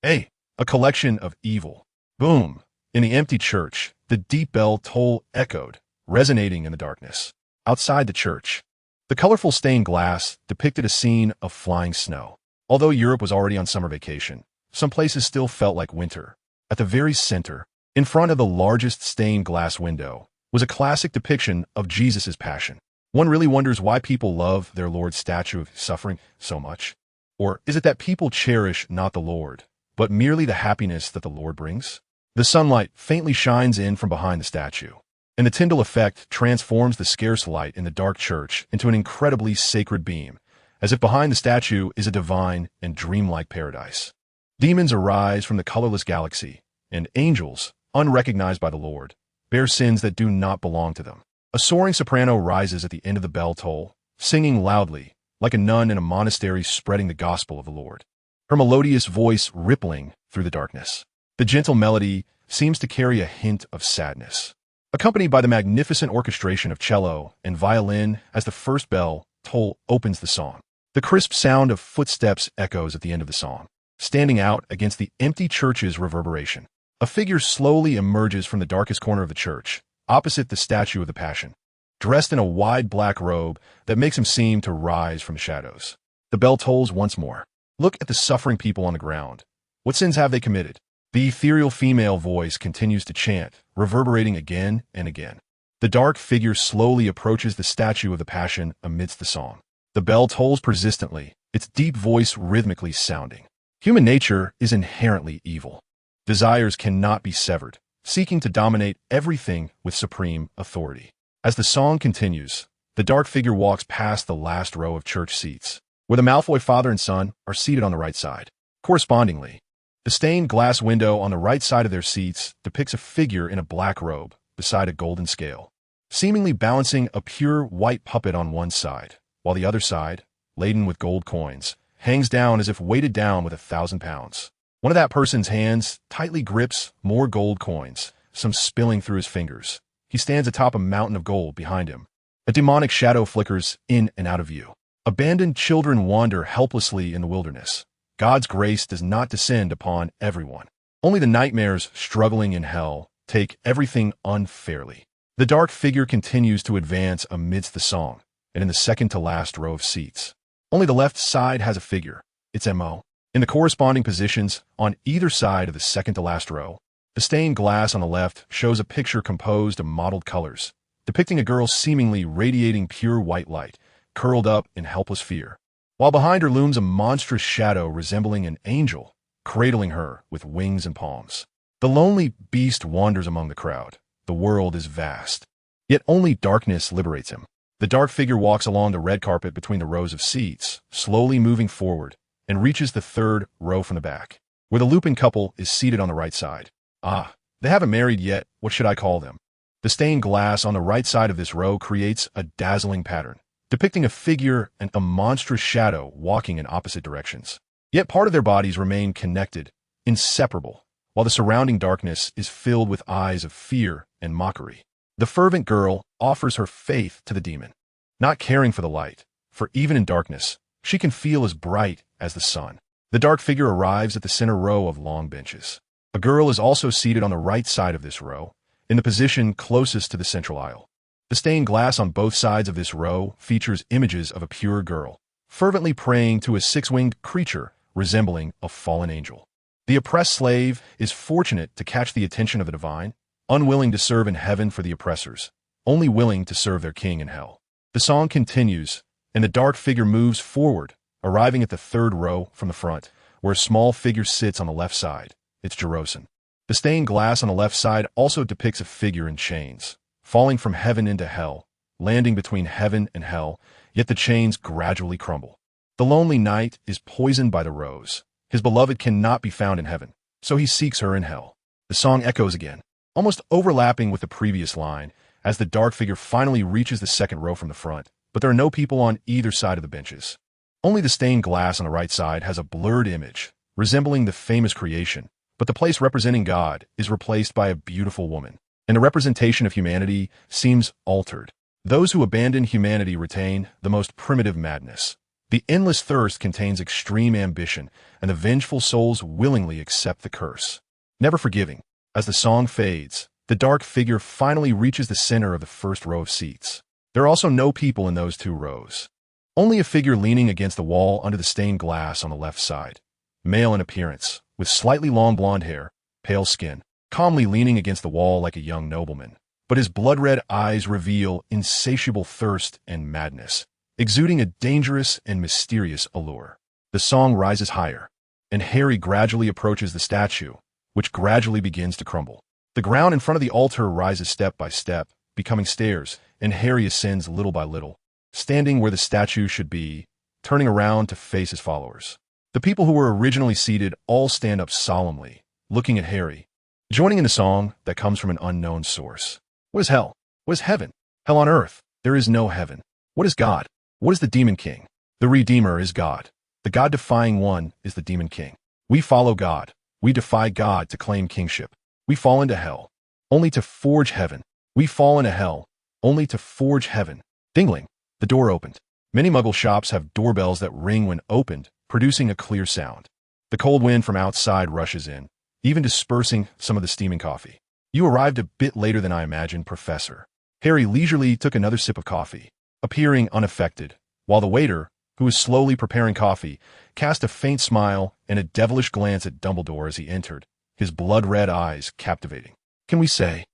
A collection of evil. Boom! In the empty church, the deep bell toll echoed, resonating in the darkness. Outside the church, the colorful stained glass depicted a scene of flying snow. Although Europe was already on summer vacation, some places still felt like winter. At the very center, in front of the largest stained glass window, was a classic depiction of Jesus' passion. One really wonders why people love their Lord's statue of suffering so much. Or is it that people cherish not the Lord, but merely the happiness that the Lord brings? The sunlight faintly shines in from behind the statue, and the Tyndall effect transforms the scarce light in the dark church into an incredibly sacred beam, as if behind the statue is a divine and dreamlike paradise. Demons arise from the colorless galaxy, and angels, unrecognized by the Lord, bear sins that do not belong to them. A soaring soprano rises at the end of the bell toll, singing loudly, like a nun in a monastery spreading the gospel of the Lord. Her melodious voice rippling through the darkness. The gentle melody seems to carry a hint of sadness, accompanied by the magnificent orchestration of cello and violin as the first bell toll opens the song. The crisp sound of footsteps echoes at the end of the song, standing out against the empty church's reverberation. A figure slowly emerges from the darkest corner of the church, opposite the statue of the Passion, dressed in a wide black robe that makes him seem to rise from the shadows. The bell tolls once more. Look at the suffering people on the ground. What sins have they committed? The ethereal female voice continues to chant, reverberating again and again. The dark figure slowly approaches the statue of the Passion amidst the song. The bell tolls persistently, its deep voice rhythmically sounding. Human nature is inherently evil. Desires cannot be severed, seeking to dominate everything with supreme authority. As the song continues, the dark figure walks past the last row of church seats, where the Malfoy father and son are seated on the right side. Correspondingly, the stained glass window on the right side of their seats depicts a figure in a black robe beside a golden scale, seemingly balancing a pure white puppet on one side, while the other side, laden with gold coins, hangs down as if weighted down with 1,000 pounds. One of that person's hands tightly grips more gold coins, some spilling through his fingers. He stands atop a mountain of gold behind him. A demonic shadow flickers in and out of view. Abandoned children wander helplessly in the wilderness. God's grace does not descend upon everyone. Only the nightmares struggling in hell take everything unfairly. The dark figure continues to advance amidst the song, and in the second-to-last row of seats. Only the left side has a figure, its M.O. In the corresponding positions on either side of the second-to-last row, The stained glass on the left shows a picture composed of mottled colors, depicting a girl seemingly radiating pure white light, curled up in helpless fear, while behind her looms a monstrous shadow resembling an angel, cradling her with wings and palms. The lonely beast wanders among the crowd. The world is vast, yet only darkness liberates him. The dark figure walks along the red carpet between the rows of seats, slowly moving forward, and reaches the third row from the back, where the looping couple is seated on the right side. Ah, they haven't married yet. What should I call them? The stained glass on the right side of this row creates a dazzling pattern, depicting a figure and a monstrous shadow walking in opposite directions. Yet part of their bodies remain connected, inseparable, while the surrounding darkness is filled with eyes of fear and mockery. The fervent girl offers her faith to the demon, not caring for the light, for even in darkness, she can feel as bright as the sun. The dark figure arrives at the center row of long benches. A girl is also seated on the right side of this row, in the position closest to the central aisle. The stained glass on both sides of this row features images of a pure girl, fervently praying to a six-winged creature resembling a fallen angel. The oppressed slave is fortunate to catch the attention of the divine, unwilling to serve in heaven for the oppressors, only willing to serve their king in hell. The song continues, and the dark figure moves forward, arriving at the third row from the front, where a small figure sits on the left side. It's Jerosen. The stained glass on the left side also depicts a figure in chains, falling from heaven into hell, landing between heaven and hell, yet the chains gradually crumble. The lonely knight is poisoned by the rose. His beloved cannot be found in heaven, so he seeks her in hell. The song echoes again, almost overlapping with the previous line, as the dark figure finally reaches the second row from the front, but there are no people on either side of the benches. Only the stained glass on the right side has a blurred image, resembling the famous creation, but the place representing God is replaced by a beautiful woman, and the representation of humanity seems altered. Those who abandon humanity retain the most primitive madness. The endless thirst contains extreme ambition, and the vengeful souls willingly accept the curse, never forgiving. As the song fades, the dark figure finally reaches the center of the first row of seats. There are also no people in those two rows. Only a figure leaning against the wall under the stained glass on the left side. Male in appearance, with slightly long blonde hair, pale skin, calmly leaning against the wall like a young nobleman. But his blood-red eyes reveal insatiable thirst and madness, exuding a dangerous and mysterious allure. The song rises higher, and Harry gradually approaches the statue, which gradually begins to crumble. The ground in front of the altar rises step by step, becoming stairs, and Harry ascends little by little, standing where the statue should be, turning around to face his followers. The people who were originally seated all stand up solemnly, looking at Harry, joining in the song that comes from an unknown source. What is hell? What is heaven? Hell on earth. There is no heaven. What is God? What is the demon king? The Redeemer is God. The God-defying one is the demon king. We follow God. We defy God to claim kingship. We fall into hell, only to forge heaven. We fall into hell, only to forge heaven. Dingling. The door opened. Many Muggle shops have doorbells that ring when opened, producing a clear sound. The cold wind from outside rushes in, even dispersing some of the steaming coffee. You arrived a bit later than I imagined, Professor. Harry leisurely took another sip of coffee, appearing unaffected, while the waiter, who was slowly preparing coffee, cast a faint smile and a devilish glance at Dumbledore as he entered, his blood-red eyes captivating. Can we say,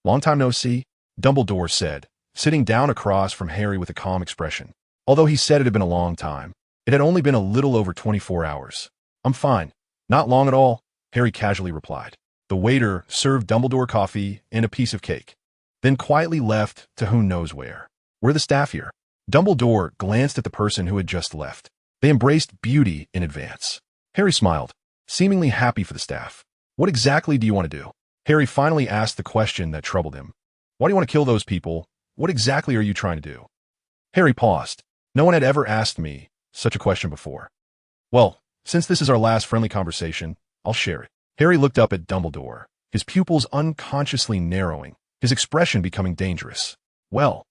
"Long time no see," Dumbledore said, sitting down across from Harry with a calm expression. Although he said it had been a long time, it had only been a little over 24 hours. "I'm fine. Not long at all," Harry casually replied. The waiter served Dumbledore coffee and a piece of cake, then quietly left to who knows where. "We're the staff here." Dumbledore glanced at the person who had just left. They embraced beauty in advance. Harry smiled, seemingly happy for the staff. "What exactly do you want to do?" Harry finally asked the question that troubled him. "Why do you want to kill those people? What exactly are you trying to do?" Harry paused. No one had ever asked me such a question before. "Well, since this is our last friendly conversation, I'll share it." Harry looked up at Dumbledore, his pupils unconsciously narrowing, his expression becoming dangerous. "Well,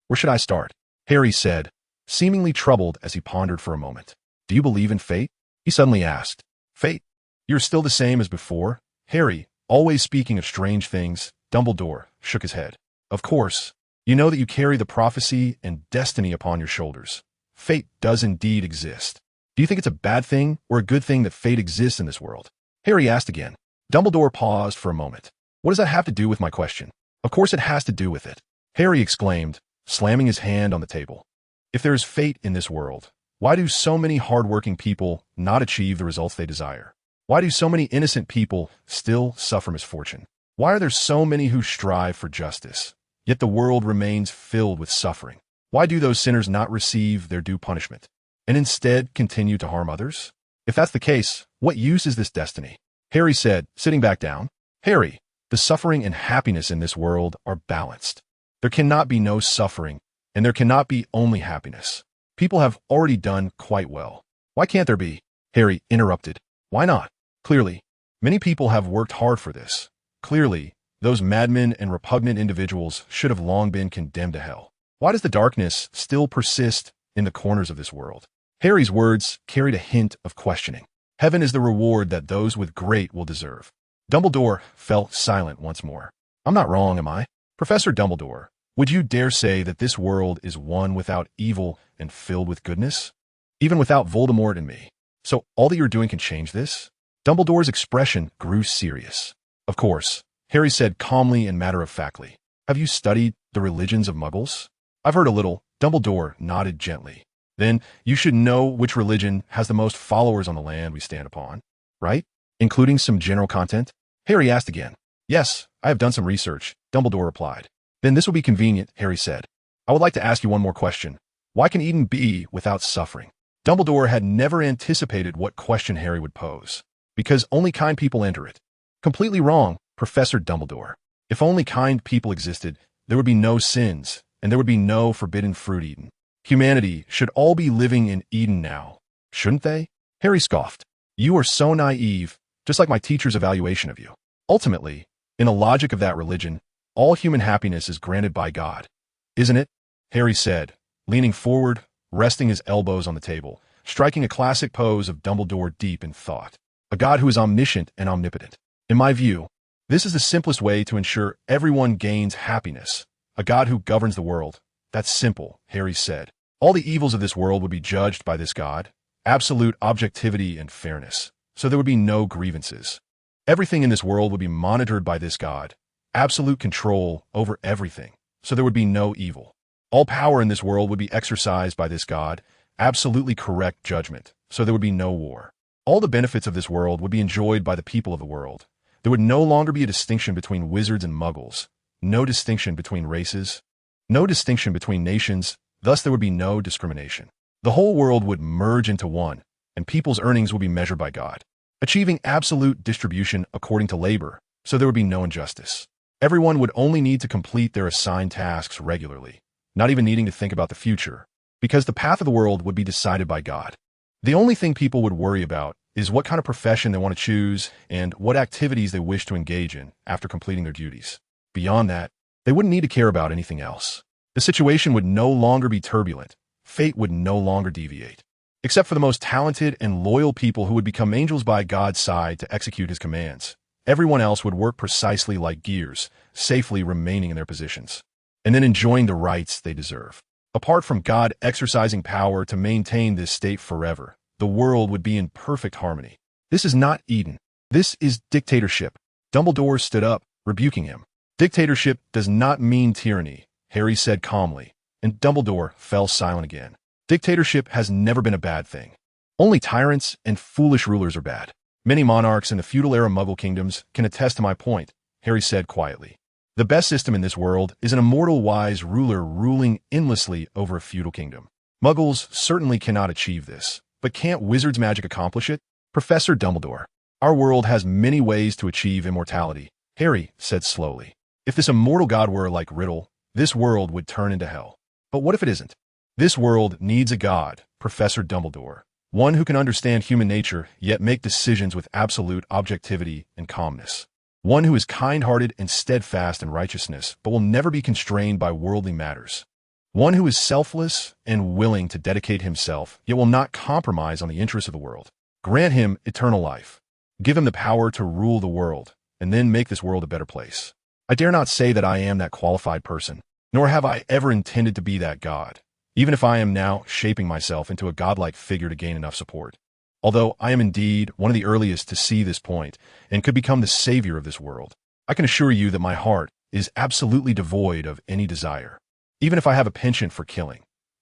where should I start?" Harry said, seemingly troubled as he pondered for a moment. "Do you believe in fate?" he suddenly asked. "Fate? You're still the same as before?" Harry, always speaking of strange things, Dumbledore shook his head. "Of course. You know that you carry the prophecy and destiny upon your shoulders. Fate does indeed exist. Do you think it's a bad thing or a good thing that fate exists in this world?" Harry asked again. Dumbledore paused for a moment. What does that have to do with my question? Of course it has to do with it, Harry exclaimed, slamming his hand on the table. If there is fate in this world, why do so many hard-working people not achieve the results they desire? Why do so many innocent people still suffer misfortune? Why are there so many who strive for justice, yet the world remains filled with suffering? Why do those sinners not receive their due punishment, and instead continue to harm others? If that's the case, what use is this destiny? Harry said, sitting back down. Harry, the suffering and happiness in this world are balanced. There cannot be no suffering, and there cannot be only happiness. People have already done quite well. Why can't there be? Harry interrupted. Why not? Clearly, many people have worked hard for this. Clearly, those madmen and repugnant individuals should have long been condemned to hell. Why does the darkness still persist in the corners of this world? Harry's words carried a hint of questioning. Heaven is the reward that those with great will deserve. Dumbledore fell silent once more. I'm not wrong, am I? Professor Dumbledore, would you dare say that this world is one without evil and filled with goodness? Even without Voldemort and me. So all that you're doing can change this? Dumbledore's expression grew serious. Of course, Harry said calmly and matter-of-factly. Have you studied the religions of Muggles? I've heard a little. Dumbledore nodded gently. Then you should know which religion has the most followers on the land we stand upon, right? Including some general content? Harry asked again. Yes, I have done some research, Dumbledore replied. Then this will be convenient, Harry said. I would like to ask you one more question. Why can Eden be without suffering? Dumbledore had never anticipated what question Harry would pose. Because only kind people enter it. Completely wrong, Professor Dumbledore. If only kind people existed, there would be no sins, and there would be no forbidden fruit eaten. Humanity should all be living in Eden now, shouldn't they? Harry scoffed. You are so naive, just like my teacher's evaluation of you. Ultimately, in the logic of that religion, all human happiness is granted by God. Isn't it? Harry said, leaning forward, resting his elbows on the table, striking a classic pose of Dumbledore deep in thought. A God who is omniscient and omnipotent. In my view, this is the simplest way to ensure everyone gains happiness. A God who governs the world. That's simple, Harry said. All the evils of this world would be judged by this God. Absolute objectivity and fairness. So there would be no grievances. Everything in this world would be monitored by this God. Absolute control over everything. So there would be no evil. All power in this world would be exercised by this God. Absolutely correct judgment. So there would be no war. All the benefits of this world would be enjoyed by the people of the world. There would no longer be a distinction between wizards and muggles. No distinction between races. No distinction between nations. Thus there would be no discrimination. The whole world would merge into one, and people's earnings would be measured by God, achieving absolute distribution according to labor, so there would be no injustice. Everyone would only need to complete their assigned tasks regularly, not even needing to think about the future, because the path of the world would be decided by God. The only thing people would worry about is what kind of profession they want to choose and what activities they wish to engage in after completing their duties. Beyond that, they wouldn't need to care about anything else. The situation would no longer be turbulent. Fate would no longer deviate. Except for the most talented and loyal people who would become angels by God's side to execute his commands. Everyone else would work precisely like gears, safely remaining in their positions, and then enjoying the rights they deserve. Apart from God exercising power to maintain this state forever, the world would be in perfect harmony. This is not Eden. This is dictatorship. Dumbledore stood up, rebuking him. Dictatorship does not mean tyranny, Harry said calmly, and Dumbledore fell silent again. Dictatorship has never been a bad thing. Only tyrants and foolish rulers are bad. Many monarchs in the feudal-era Muggle kingdoms can attest to my point, Harry said quietly. The best system in this world is an immortal wise ruler ruling endlessly over a feudal kingdom. Muggles certainly cannot achieve this, but can't wizards' magic accomplish it? Professor Dumbledore, our world has many ways to achieve immortality, Harry said slowly. If this immortal god were like Riddle, this world would turn into hell. But what if it isn't? This world needs a god, Professor Dumbledore. One who can understand human nature, yet make decisions with absolute objectivity and calmness. One who is kind-hearted and steadfast in righteousness, but will never be constrained by worldly matters. One who is selfless and willing to dedicate himself, yet will not compromise on the interests of the world. Grant him eternal life. Give him the power to rule the world, and then make this world a better place. I dare not say that I am that qualified person, nor have I ever intended to be that god, even if I am now shaping myself into a godlike figure to gain enough support. Although I am indeed one of the earliest to see this point and could become the savior of this world, I can assure you that my heart is absolutely devoid of any desire. Even if I have a penchant for killing,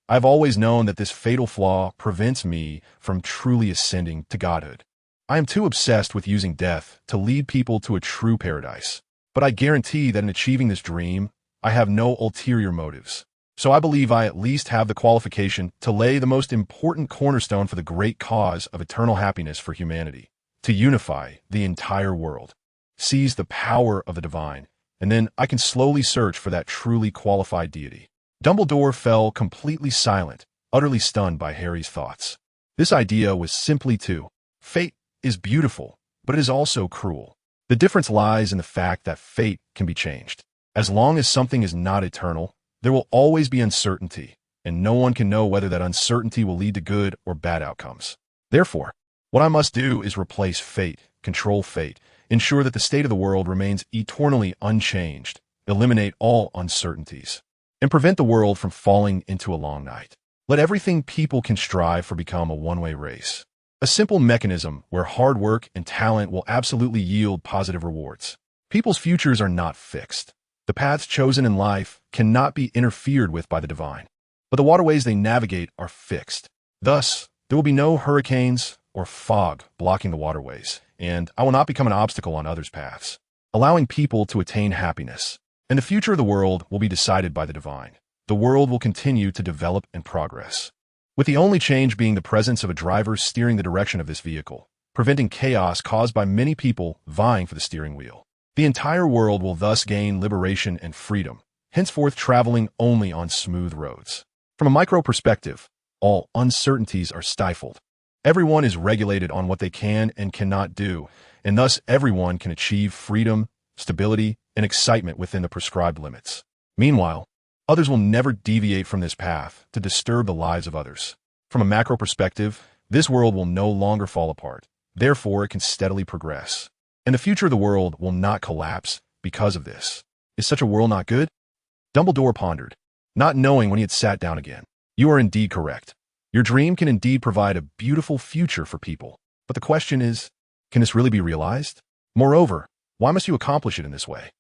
I've always known that this fatal flaw prevents me from truly ascending to godhood. I am too obsessed with using death to lead people to a true paradise. But I guarantee that in achieving this dream, I have no ulterior motives. So I believe I at least have the qualification to lay the most important cornerstone for the great cause of eternal happiness for humanity, to unify the entire world, seize the power of the divine, and then I can slowly search for that truly qualified deity. Dumbledore fell completely silent, utterly stunned by Harry's thoughts. This idea was simply too. Fate is beautiful, but it is also cruel. The difference lies in the fact that fate can be changed. As long as something is not eternal, there will always be uncertainty, and no one can know whether that uncertainty will lead to good or bad outcomes. Therefore, what I must do is replace fate, control fate, ensure that the state of the world remains eternally unchanged, eliminate all uncertainties, and prevent the world from falling into a long night. Let everything people can strive for become a one-way race. A simple mechanism where hard work and talent will absolutely yield positive rewards. People's futures are not fixed. The paths chosen in life cannot be interfered with by the divine, but the waterways they navigate are fixed. Thus, there will be no hurricanes or fog blocking the waterways, and I will not become an obstacle on others' paths, allowing people to attain happiness. And the future of the world will be decided by the divine. The world will continue to develop and progress, with the only change being the presence of a driver steering the direction of this vehicle, preventing chaos caused by many people vying for the steering wheel. The entire world will thus gain liberation and freedom, henceforth traveling only on smooth roads. From a micro perspective, all uncertainties are stifled. Everyone is regulated on what they can and cannot do, and thus everyone can achieve freedom, stability, and excitement within the prescribed limits. Meanwhile, others will never deviate from this path to disturb the lives of others. From a macro perspective, this world will no longer fall apart. Therefore, it can steadily progress. And the future of the world will not collapse because of this. Is such a world not good? Dumbledore pondered, not knowing when he had sat down again. You are indeed correct. Your dream can indeed provide a beautiful future for people. But the question is, can this really be realized? Moreover, why must you accomplish it in this way?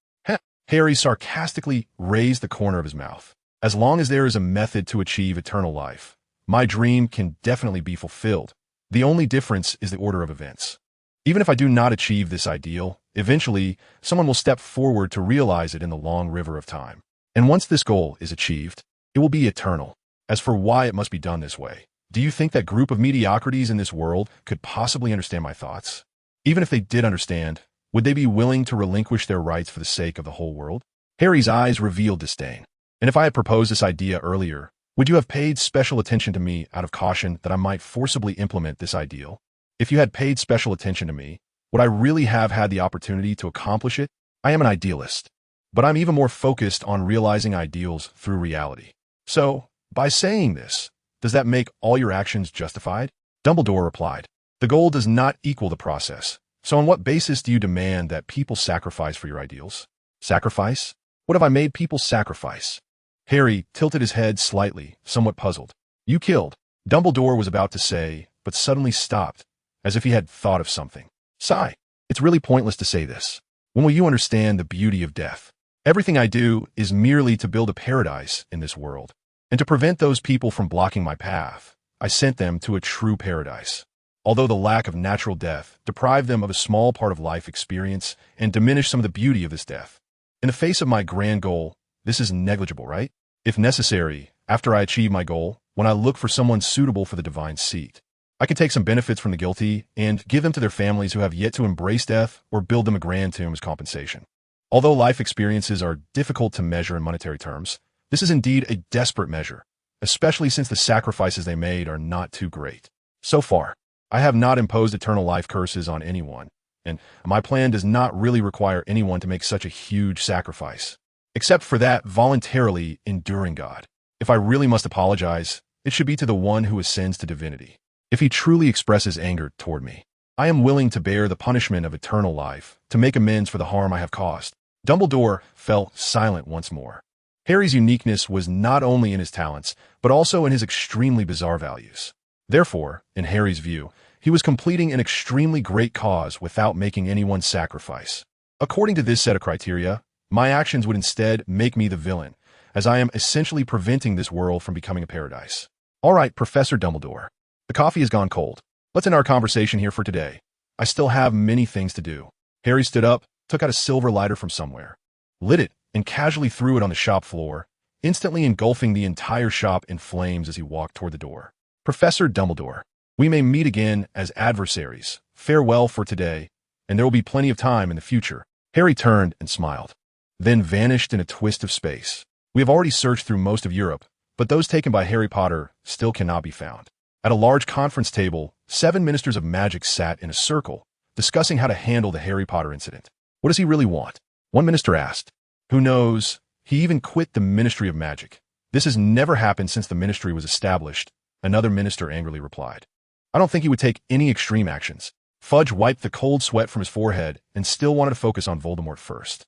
Harry sarcastically raised the corner of his mouth. As long as there is a method to achieve eternal life, my dream can definitely be fulfilled. The only difference is the order of events. Even if I do not achieve this ideal, eventually someone will step forward to realize it in the long river of time. And once this goal is achieved, it will be eternal. As for why it must be done this way, do you think that group of mediocrities in this world could possibly understand my thoughts? Even if they did understand, would they be willing to relinquish their rights for the sake of the whole world? Harry's eyes revealed disdain. And if I had proposed this idea earlier, would you have paid special attention to me out of caution that I might forcibly implement this ideal? If you had paid special attention to me, would I really have had the opportunity to accomplish it? I am an idealist, but I'm even more focused on realizing ideals through reality. So, by saying this, does that make all your actions justified? Dumbledore replied, the goal does not equal the process. So on what basis do you demand that people sacrifice for your ideals? Sacrifice? What have I made people sacrifice? Harry tilted his head slightly, somewhat puzzled. You killed. Dumbledore was about to say, but suddenly stopped, as if he had thought of something. Sigh. It's really pointless to say this. When will you understand the beauty of death? Everything I do is merely to build a paradise in this world. And to prevent those people from blocking my path, I sent them to a true paradise. Although the lack of natural death deprived them of a small part of life experience and diminished some of the beauty of this death. In the face of my grand goal, this is negligible, right? If necessary, after I achieve my goal, when I look for someone suitable for the divine seat, I can take some benefits from the guilty and give them to their families who have yet to embrace death or build them a grand tomb as compensation. Although life experiences are difficult to measure in monetary terms, this is indeed a desperate measure, especially since the sacrifices they made are not too great. So far, I have not imposed eternal life curses on anyone, and my plan does not really require anyone to make such a huge sacrifice, except for that voluntarily enduring God. If I really must apologize, it should be to the one who ascends to divinity. If he truly expresses anger toward me, I am willing to bear the punishment of eternal life to make amends for the harm I have caused. Dumbledore fell silent once more. Harry's uniqueness was not only in his talents, but also in his extremely bizarre values. Therefore, in Harry's view, He was completing an extremely great cause without making anyone's sacrifice. According to this set of criteria, my actions would instead make me the villain, as I am essentially preventing this world from becoming a paradise. All right, Professor Dumbledore. The coffee has gone cold. Let's end our conversation here for today. I still have many things to do. Harry stood up, took out a silver lighter from somewhere, lit it, and casually threw it on the shop floor, instantly engulfing the entire shop in flames as he walked toward the door. Professor Dumbledore, we may meet again as adversaries. Farewell for today, and there will be plenty of time in the future. Harry turned and smiled, then vanished in a twist of space. We have already searched through most of Europe, but those taken by Harry Potter still cannot be found. At a large conference table, 7 ministers of magic sat in a circle, discussing how to handle the Harry Potter incident. What does he really want? One minister asked. Who knows? He even quit the Ministry of Magic. This has never happened since the ministry was established, another minister angrily replied. I don't think he would take any extreme actions. Fudge wiped the cold sweat from his forehead and still wanted to focus on Voldemort first.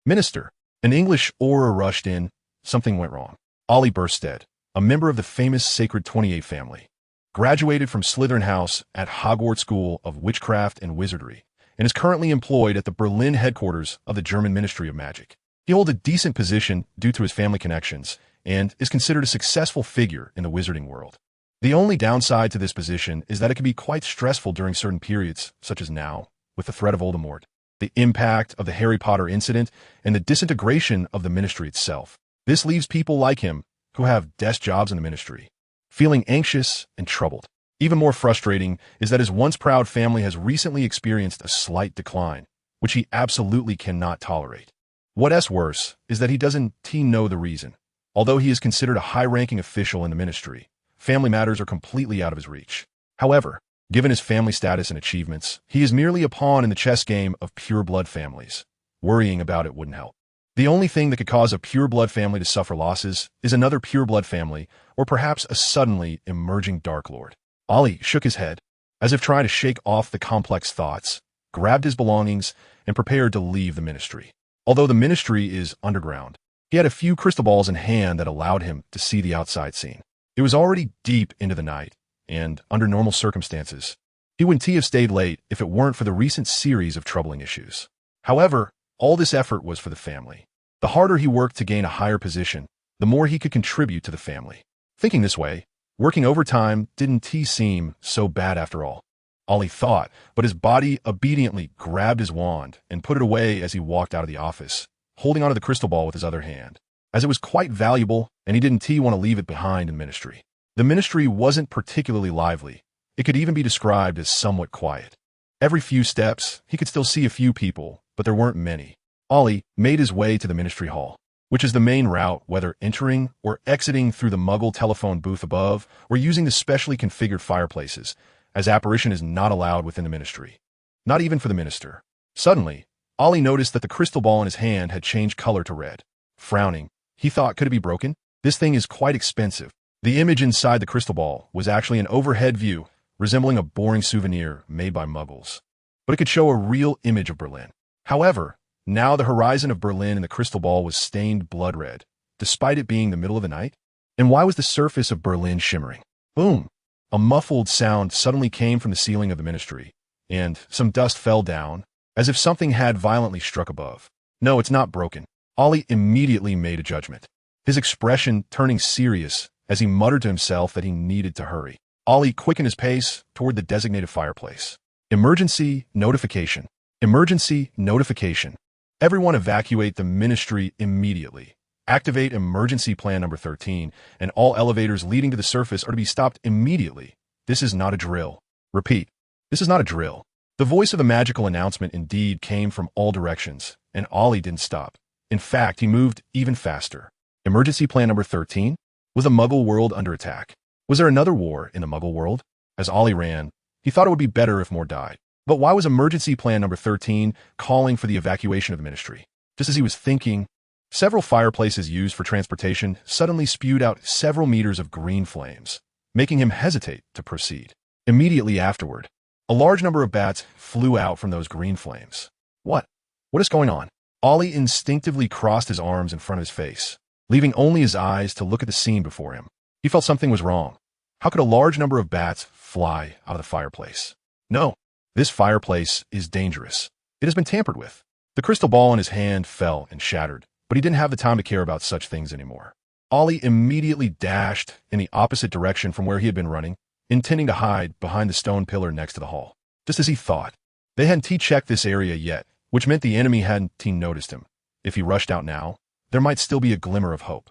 Minister. An English aura rushed in. Something went wrong. Ollie Burstead, a member of the famous Sacred 28 family, graduated from Slytherin House at Hogwarts School of Witchcraft and Wizardry, and is currently employed at the Berlin headquarters of the German Ministry of Magic. He holds a decent position due to his family connections and is considered a successful figure in the wizarding world. The only downside to this position is that it can be quite stressful during certain periods, such as now, with the threat of Voldemort, the impact of the Harry Potter incident, and the disintegration of the ministry itself. This leaves people like him, who have desk jobs in the ministry, feeling anxious and troubled. Even more frustrating is that his once proud family has recently experienced a slight decline, which he absolutely cannot tolerate. What's worse is that he doesn't know the reason. Although he is considered a high-ranking official in the ministry, family matters are completely out of his reach. However, given his family status and achievements, he is merely a pawn in the chess game of pure-blood families. Worrying about it wouldn't help. The only thing that could cause a pure-blood family to suffer losses is another pure-blood family, or perhaps a suddenly emerging Dark Lord. Ollie shook his head, as if trying to shake off the complex thoughts, grabbed his belongings, and prepared to leave the ministry. Although the ministry is underground, he had a few crystal balls in hand that allowed him to see the outside scene. It was already deep into the night, and under normal circumstances, he wouldn't have stayed late if it weren't for the recent series of troubling issues. However, all this effort was for the family. The harder he worked to gain a higher position, the more he could contribute to the family. Thinking this way, working overtime didn't seem so bad after all. Ollie thought, but his body obediently grabbed his wand and put it away as he walked out of the office, holding onto the crystal ball with his other hand, as it was quite valuable and he didn't want to leave it behind in the ministry. The ministry wasn't particularly lively. It could even be described as somewhat quiet. Every few steps, he could still see a few people, but there weren't many. Ollie made his way to the ministry hall, which is the main route whether entering or exiting through the Muggle telephone booth above or using the specially configured fireplaces, as apparition is not allowed within the ministry. Not even for the minister. Suddenly, Ollie noticed that the crystal ball in his hand had changed color to red. Frowning, he thought, could it be broken? This thing is quite expensive. The image inside the crystal ball was actually an overhead view, resembling a boring souvenir made by Muggles. But it could show a real image of Berlin. However, now the horizon of Berlin in the crystal ball was stained blood red, despite it being the middle of the night. And why was the surface of Berlin shimmering? Boom! A muffled sound suddenly came from the ceiling of the ministry, and some dust fell down, as if something had violently struck above. No, it's not broken. Ollie immediately made a judgment, his expression turning serious as he muttered to himself that he needed to hurry. Ollie quickened his pace toward the designated fireplace. Emergency notification. Emergency notification. Everyone evacuate the ministry immediately. Activate emergency plan number 13, and all elevators leading to the surface are to be stopped immediately. This is not a drill. Repeat, this is not a drill. The voice of the magical announcement indeed came from all directions, and Ollie didn't stop. In fact, he moved even faster. Emergency plan number 13? Was the Muggle world under attack? Was there another war in the Muggle world? As Ollie ran, he thought it would be better if more died. But why was emergency plan number 13 calling for the evacuation of the ministry? Just as he was thinking, several fireplaces used for transportation suddenly spewed out several meters of green flames, making him hesitate to proceed. Immediately afterward, a large number of bats flew out from those green flames. What is going on? Ollie instinctively crossed his arms in front of his face, leaving only his eyes to look at the scene before him. He felt something was wrong. How could a large number of bats fly out of the fireplace? No, this fireplace is dangerous. It has been tampered with. The crystal ball in his hand fell and shattered, but he didn't have the time to care about such things anymore. Ollie immediately dashed in the opposite direction from where he had been running, intending to hide behind the stone pillar next to the hall. Just as he thought. They hadn't checked this area yet, which meant the enemy hadn't noticed him. If he rushed out now, there might still be a glimmer of hope.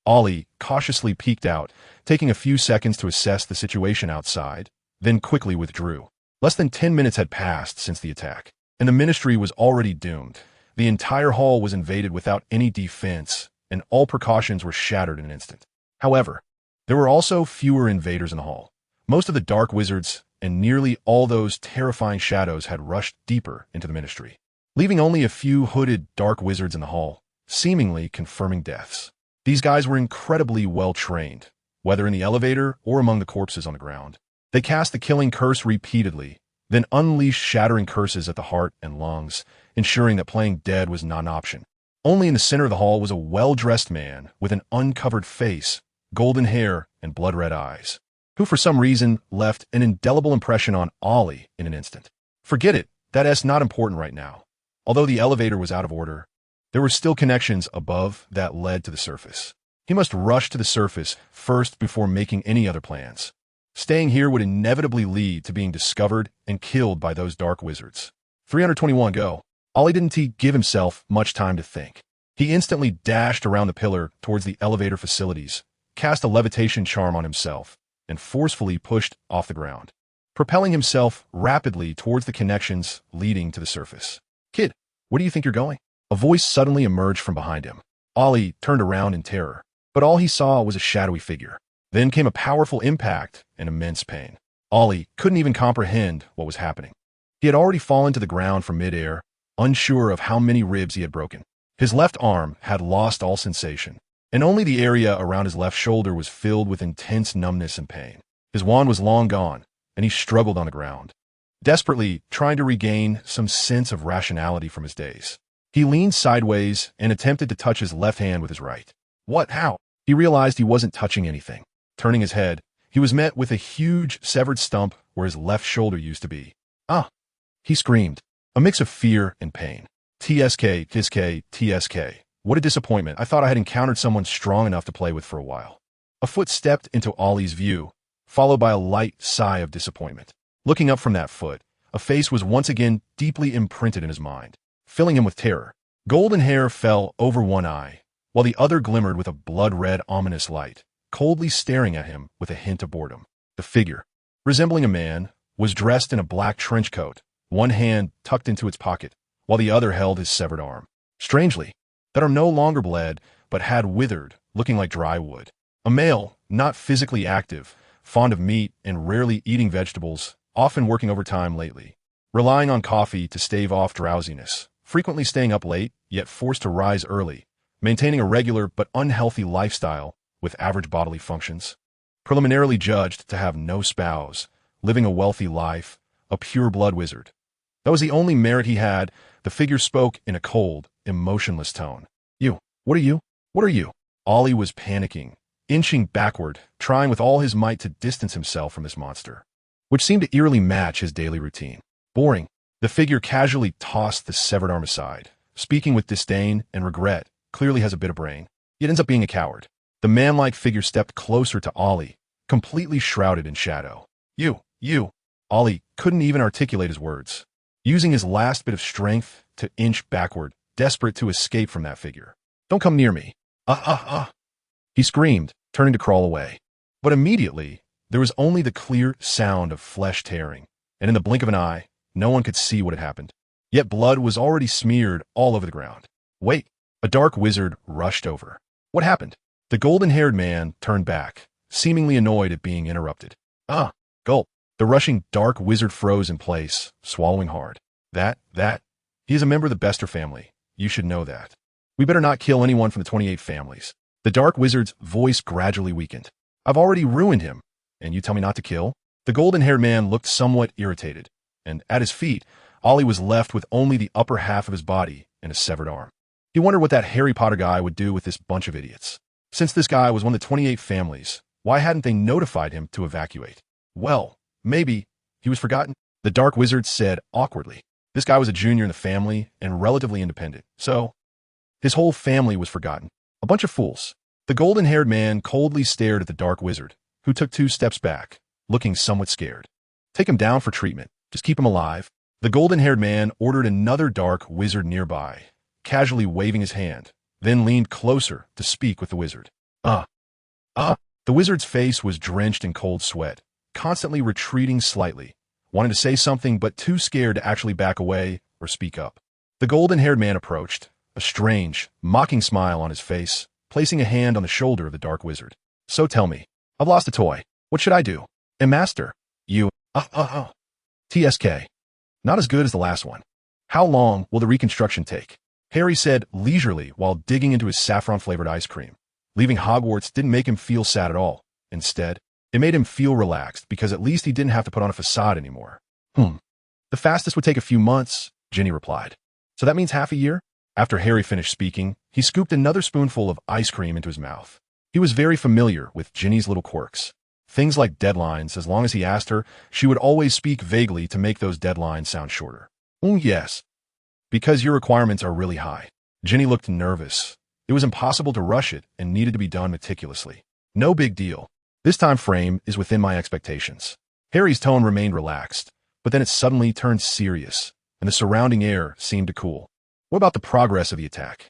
Ollie cautiously peeked out, taking a few seconds to assess the situation outside, then quickly withdrew. Less than 10 minutes had passed since the attack, and the ministry was already doomed. The entire hall was invaded without any defense, and all precautions were shattered in an instant. However, there were also fewer invaders in the hall. Most of the dark wizards and nearly all those terrifying shadows had rushed deeper into the ministry, leaving only a few hooded dark wizards in the hall, seemingly confirming deaths. These guys were incredibly well-trained, whether in the elevator or among the corpses on the ground. They cast the killing curse repeatedly, then unleashed shattering curses at the heart and lungs, ensuring that playing dead was not an option. Only in the center of the hall was a well-dressed man with an uncovered face, golden hair, and blood-red eyes, who for some reason left an indelible impression on Ollie in an instant. Forget it, that's not important right now. Although the elevator was out of order, there were still connections above that led to the surface. He must rush to the surface first before making any other plans. Staying here would inevitably lead to being discovered and killed by those dark wizards. 321 go. Ollie didn't give himself much time to think. He instantly dashed around the pillar towards the elevator facilities, cast a levitation charm on himself, and forcefully pushed off the ground, propelling himself rapidly towards the connections leading to the surface. Kid, where do you think you're going? A voice suddenly emerged from behind him. Ollie turned around in terror, but all he saw was a shadowy figure. Then came a powerful impact and immense pain. Ollie couldn't even comprehend what was happening. He had already fallen to the ground from midair, unsure of how many ribs he had broken. His left arm had lost all sensation, and only the area around his left shoulder was filled with intense numbness and pain. His wand was long gone, and he struggled on the ground, desperately trying to regain some sense of rationality from his daze. He leaned sideways and attempted to touch his left hand with his right. What? How? He realized he wasn't touching anything. Turning his head, he was met with a huge severed stump where his left shoulder used to be. Ah! He screamed, a mix of fear and pain. TSK, TSK, TSK. What a disappointment. I thought I had encountered someone strong enough to play with for a while. A foot stepped into Ollie's view, followed by a light sigh of disappointment. Looking up from that foot, a face was once again deeply imprinted in his mind, filling him with terror. Golden hair fell over one eye, while the other glimmered with a blood-red, ominous light, coldly staring at him with a hint of boredom. The figure, resembling a man, was dressed in a black trench coat, one hand tucked into its pocket, while the other held his severed arm. Strangely, that arm no longer bled, but had withered, looking like dry wood. A male, not physically active, fond of meat and rarely eating vegetables, often working overtime lately, relying on coffee to stave off drowsiness, frequently staying up late, yet forced to rise early, maintaining a regular but unhealthy lifestyle with average bodily functions, preliminarily judged to have no spouse, living a wealthy life, a pure-blood wizard. That was the only merit he had. The figure spoke in a cold, emotionless tone. You, what are you? What are you? Ollie was panicking, inching backward, trying with all his might to distance himself from this monster, which seemed to eerily match his daily routine. Boring. The figure casually tossed the severed arm aside, speaking with disdain and regret. Clearly has a bit of brain, yet ends up being a coward. The man-like figure stepped closer to Ollie, completely shrouded in shadow. You. Ollie couldn't even articulate his words, using his last bit of strength to inch backward, desperate to escape from that figure. Don't come near me. He screamed, turning to crawl away. But immediately, there was only the clear sound of flesh tearing, and in the blink of an eye, no one could see what had happened. Yet blood was already smeared all over the ground. Wait, a dark wizard rushed over. What happened? The golden-haired man turned back, seemingly annoyed at being interrupted. Gulp. The rushing dark wizard froze in place, swallowing hard. That, he is a member of the Bester family. You should know that. We better not kill anyone from the 28 families. The dark wizard's voice gradually weakened. I've already ruined him, and you tell me not to kill? The golden-haired man looked somewhat irritated, and at his feet, Ollie was left with only the upper half of his body and a severed arm. He wondered what that Harry Potter guy would do with this bunch of idiots. Since this guy was one of the 28 families, Why hadn't they notified him to evacuate? Well, maybe he was forgotten. The Dark Wizard said awkwardly. This guy was a junior in the family and relatively independent, so his whole family was forgotten. A bunch of fools. The golden-haired man coldly stared at the Dark Wizard, who took 2 steps back, looking somewhat scared. Take him down for treatment. Just keep him alive. The golden-haired man ordered another Dark Wizard nearby, casually waving his hand, then leaned closer to speak with the wizard. The wizard's face was drenched in cold sweat, constantly retreating slightly, wanting to say something but too scared to actually back away or speak up. The golden-haired man approached, a strange, mocking smile on his face, placing a hand on the shoulder of the Dark Wizard. So tell me, I've lost a toy. What should I do? And master, you, TSK. Not as good as the last one. How long will the reconstruction take? Harry said leisurely while digging into his saffron-flavored ice cream. Leaving Hogwarts didn't make him feel sad at all. Instead, it made him feel relaxed because at least he didn't have to put on a facade anymore. The fastest would take a few months, Ginny replied. So that means half a year? After Harry finished speaking, he scooped another spoonful of ice cream into his mouth. He was very familiar with Ginny's little quirks. Things like deadlines. As long as he asked her, she would always speak vaguely to make those deadlines sound shorter. Yes. Because your requirements are really high. Ginny looked nervous. It was impossible to rush it and needed to be done meticulously. No big deal. This time frame is within my expectations. Harry's tone remained relaxed, but then it suddenly turned serious, and the surrounding air seemed to cool. What about the progress of the attack?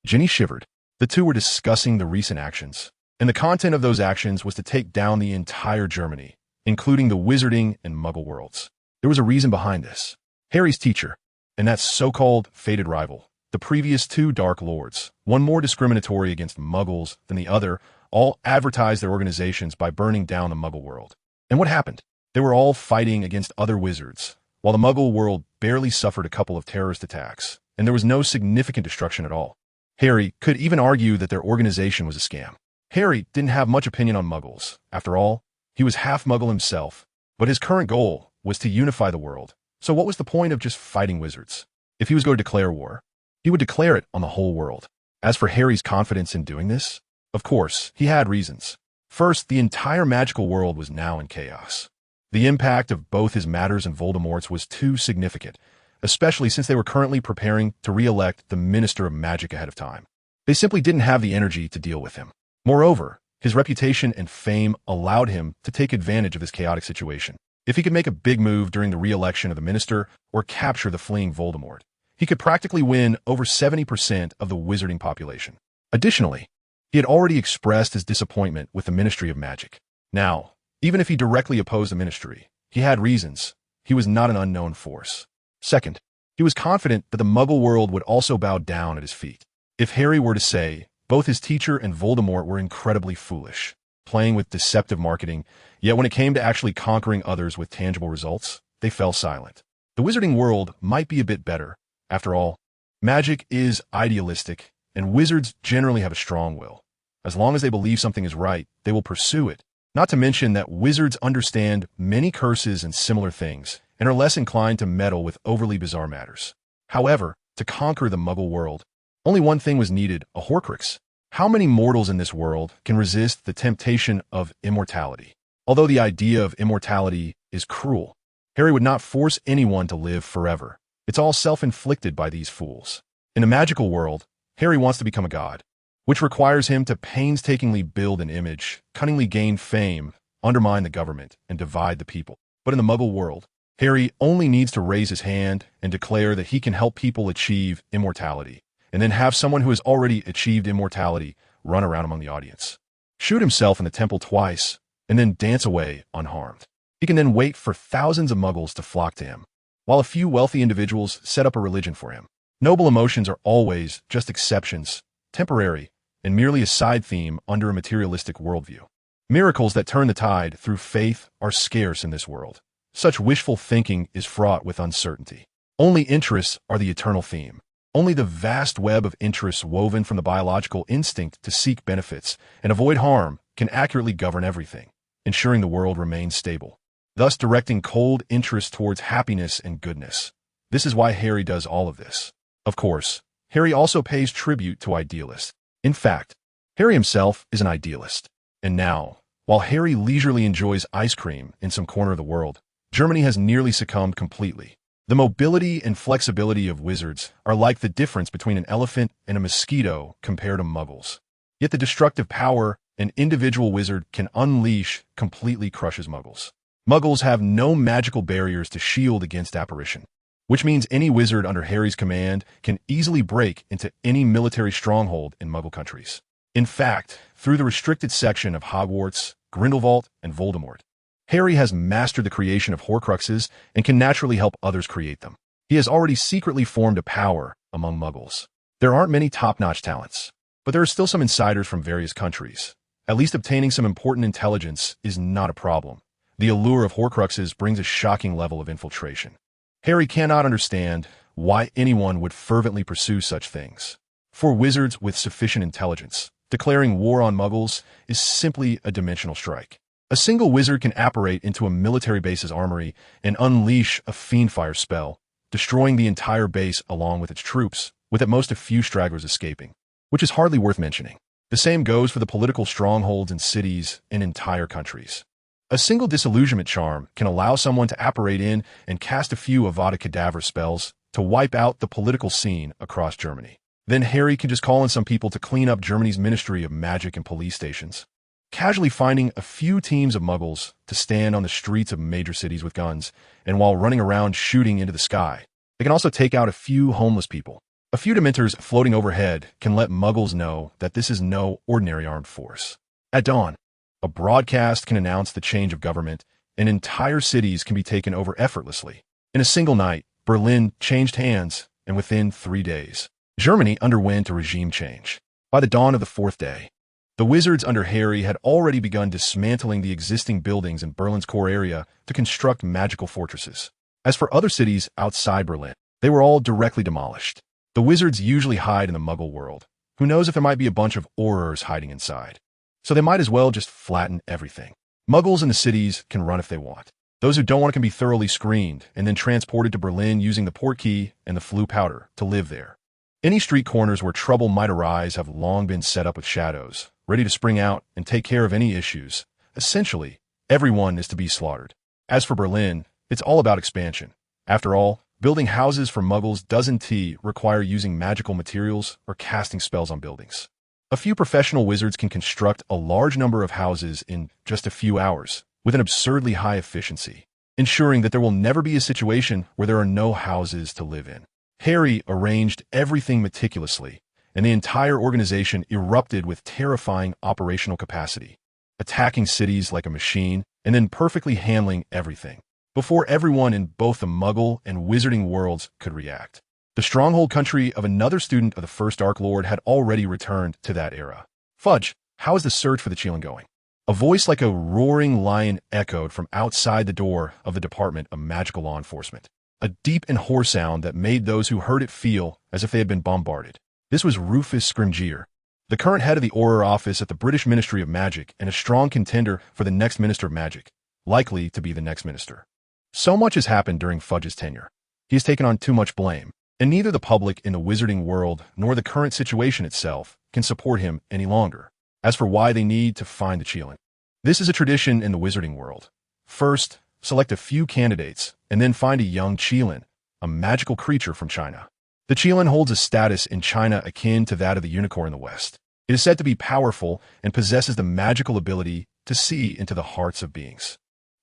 Ginny shivered. The two were discussing the recent actions, and the content of those actions was to take down the entire Germany, including the wizarding and muggle worlds. There was a reason behind this. Harry's teacher, and that so-called fated rival, the previous 2 Dark Lords, one more discriminatory against muggles than the other, all advertised their organizations by burning down the muggle world. And what happened? They were all fighting against other wizards, while the muggle world barely suffered a couple of terrorist attacks, and there was no significant destruction at all. Harry could even argue that their organization was a scam. Harry didn't have much opinion on muggles. After all, he was half muggle himself, but his current goal was to unify the world. So what was the point of just fighting wizards? If he was going to declare war, he would declare it on the whole world. As for Harry's confidence in doing this, of course, he had reasons. First, the entire magical world was now in chaos. The impact of both his matters and Voldemort's was too significant, especially since they were currently preparing to re-elect the Minister of Magic ahead of time. They simply didn't have the energy to deal with him. Moreover, his reputation and fame allowed him to take advantage of this chaotic situation. If he could make a big move during the re-election of the minister or capture the fleeing Voldemort, he could practically win over 70% of the wizarding population. Additionally, he had already expressed his disappointment with the Ministry of Magic. Now, even if he directly opposed the ministry, he had reasons. He was not an unknown force. Second, he was confident that the Muggle world would also bow down at his feet. If Harry were to say, both his teacher and Voldemort were incredibly foolish, playing with deceptive marketing, yet when it came to actually conquering others with tangible results, they fell silent. The wizarding world might be a bit better. After all, magic is idealistic, and wizards generally have a strong will. As long as they believe something is right, they will pursue it. Not to mention that wizards understand many curses and similar things, and are less inclined to meddle with overly bizarre matters. However, to conquer the Muggle world, only one thing was needed, a Horcrux. How many mortals in this world can resist the temptation of immortality? Although the idea of immortality is cruel, Harry would not force anyone to live forever. It's all self-inflicted by these fools. In a magical world, Harry wants to become a god, which requires him to painstakingly build an image, cunningly gain fame, undermine the government, and divide the people. But in the Muggle world, Harry only needs to raise his hand and declare that he can help people achieve immortality, and then have someone who has already achieved immortality run around among the audience, shoot himself in the temple twice, and then dance away unharmed. He can then wait for thousands of Muggles to flock to him, while a few wealthy individuals set up a religion for him. Noble emotions are always just exceptions, temporary, and merely a side theme under a materialistic worldview. Miracles that turn the tide through faith are scarce in this world. Such wishful thinking is fraught with uncertainty. Only interests are the eternal theme. Only the vast web of interests woven from the biological instinct to seek benefits and avoid harm can accurately govern everything, ensuring the world remains stable, thus directing cold interest towards happiness and goodness. This is why Harry does all of this. Of course, Harry also pays tribute to idealists. In fact, Harry himself is an idealist. And now, while Harry leisurely enjoys ice cream in some corner of the world, Germany has nearly succumbed completely. The mobility and flexibility of wizards are like the difference between an elephant and a mosquito compared to muggles. Yet the destructive power an individual wizard can unleash completely crushes muggles. Muggles have no magical barriers to shield against apparition, which means any wizard under Harry's command can easily break into any military stronghold in Muggle countries. In fact, through the restricted section of Hogwarts, Grindelwald, and Voldemort, Harry has mastered the creation of Horcruxes and can naturally help others create them. He has already secretly formed a power among Muggles. There aren't many top-notch talents, but there are still some insiders from various countries. At least obtaining some important intelligence is not a problem. The allure of Horcruxes brings a shocking level of infiltration. Harry cannot understand why anyone would fervently pursue such things. For wizards with sufficient intelligence, declaring war on Muggles is simply a dimensional strike. A single wizard can apparate into a military base's armory and unleash a fiendfire spell, destroying the entire base along with its troops, with at most a few stragglers escaping, which is hardly worth mentioning. The same goes for the political strongholds in cities and entire countries. A single disillusionment charm can allow someone to apparate in and cast a few Avada Kedavra spells to wipe out the political scene across Germany. Then Harry can just call on some people to clean up Germany's Ministry of Magic and police stations, casually finding a few teams of Muggles to stand on the streets of major cities with guns, and while running around shooting into the sky, they can also take out a few homeless people. A few Dementors floating overhead can let Muggles know that this is no ordinary armed force. At dawn, a broadcast can announce the change of government, and entire cities can be taken over effortlessly. In a single night, Berlin changed hands, and within 3 days, Germany underwent a regime change. By the dawn of the 4th day, the wizards under Harry had already begun dismantling the existing buildings in Berlin's core area to construct magical fortresses. As for other cities outside Berlin, they were all directly demolished. The wizards usually hide in the Muggle world. Who knows if there might be a bunch of Aurors hiding inside? So they might as well just flatten everything. Muggles in the cities can run if they want. Those who don't want can be thoroughly screened and then transported to Berlin using the portkey and the Floo powder to live there. Any street corners where trouble might arise have long been set up with shadows, ready to spring out and take care of any issues. Essentially, everyone is to be slaughtered. As for Berlin, it's all about expansion. After all, building houses for Muggles doesn't require using magical materials or casting spells on buildings. A few professional wizards can construct a large number of houses in just a few hours, with an absurdly high efficiency, ensuring that there will never be a situation where there are no houses to live in. Harry arranged everything meticulously, and the entire organization erupted with terrifying operational capacity, attacking cities like a machine and then perfectly handling everything, before everyone in both the Muggle and Wizarding worlds could react. The stronghold country of another student of the First Dark Lord had already returned to that era. Fudge, how is the search for the Chelan going? A voice like a roaring lion echoed from outside the door of the Department of Magical Law Enforcement, a deep and hoarse sound that made those who heard it feel as if they had been bombarded. This was Rufus Scrimgeour, the current head of the Auror office at the British Ministry of Magic and a strong contender for the next Minister of Magic, likely to be the next minister. So much has happened during Fudge's tenure. He has taken on too much blame, and neither the public in the Wizarding world nor the current situation itself can support him any longer. As for why they need to find the Chelan, this is a tradition in the Wizarding world. First, select a few candidates, and then find a young Chelan, a magical creature from China. The Chelan holds a status in China akin to that of the unicorn in the West. It is said to be powerful and possesses the magical ability to see into the hearts of beings.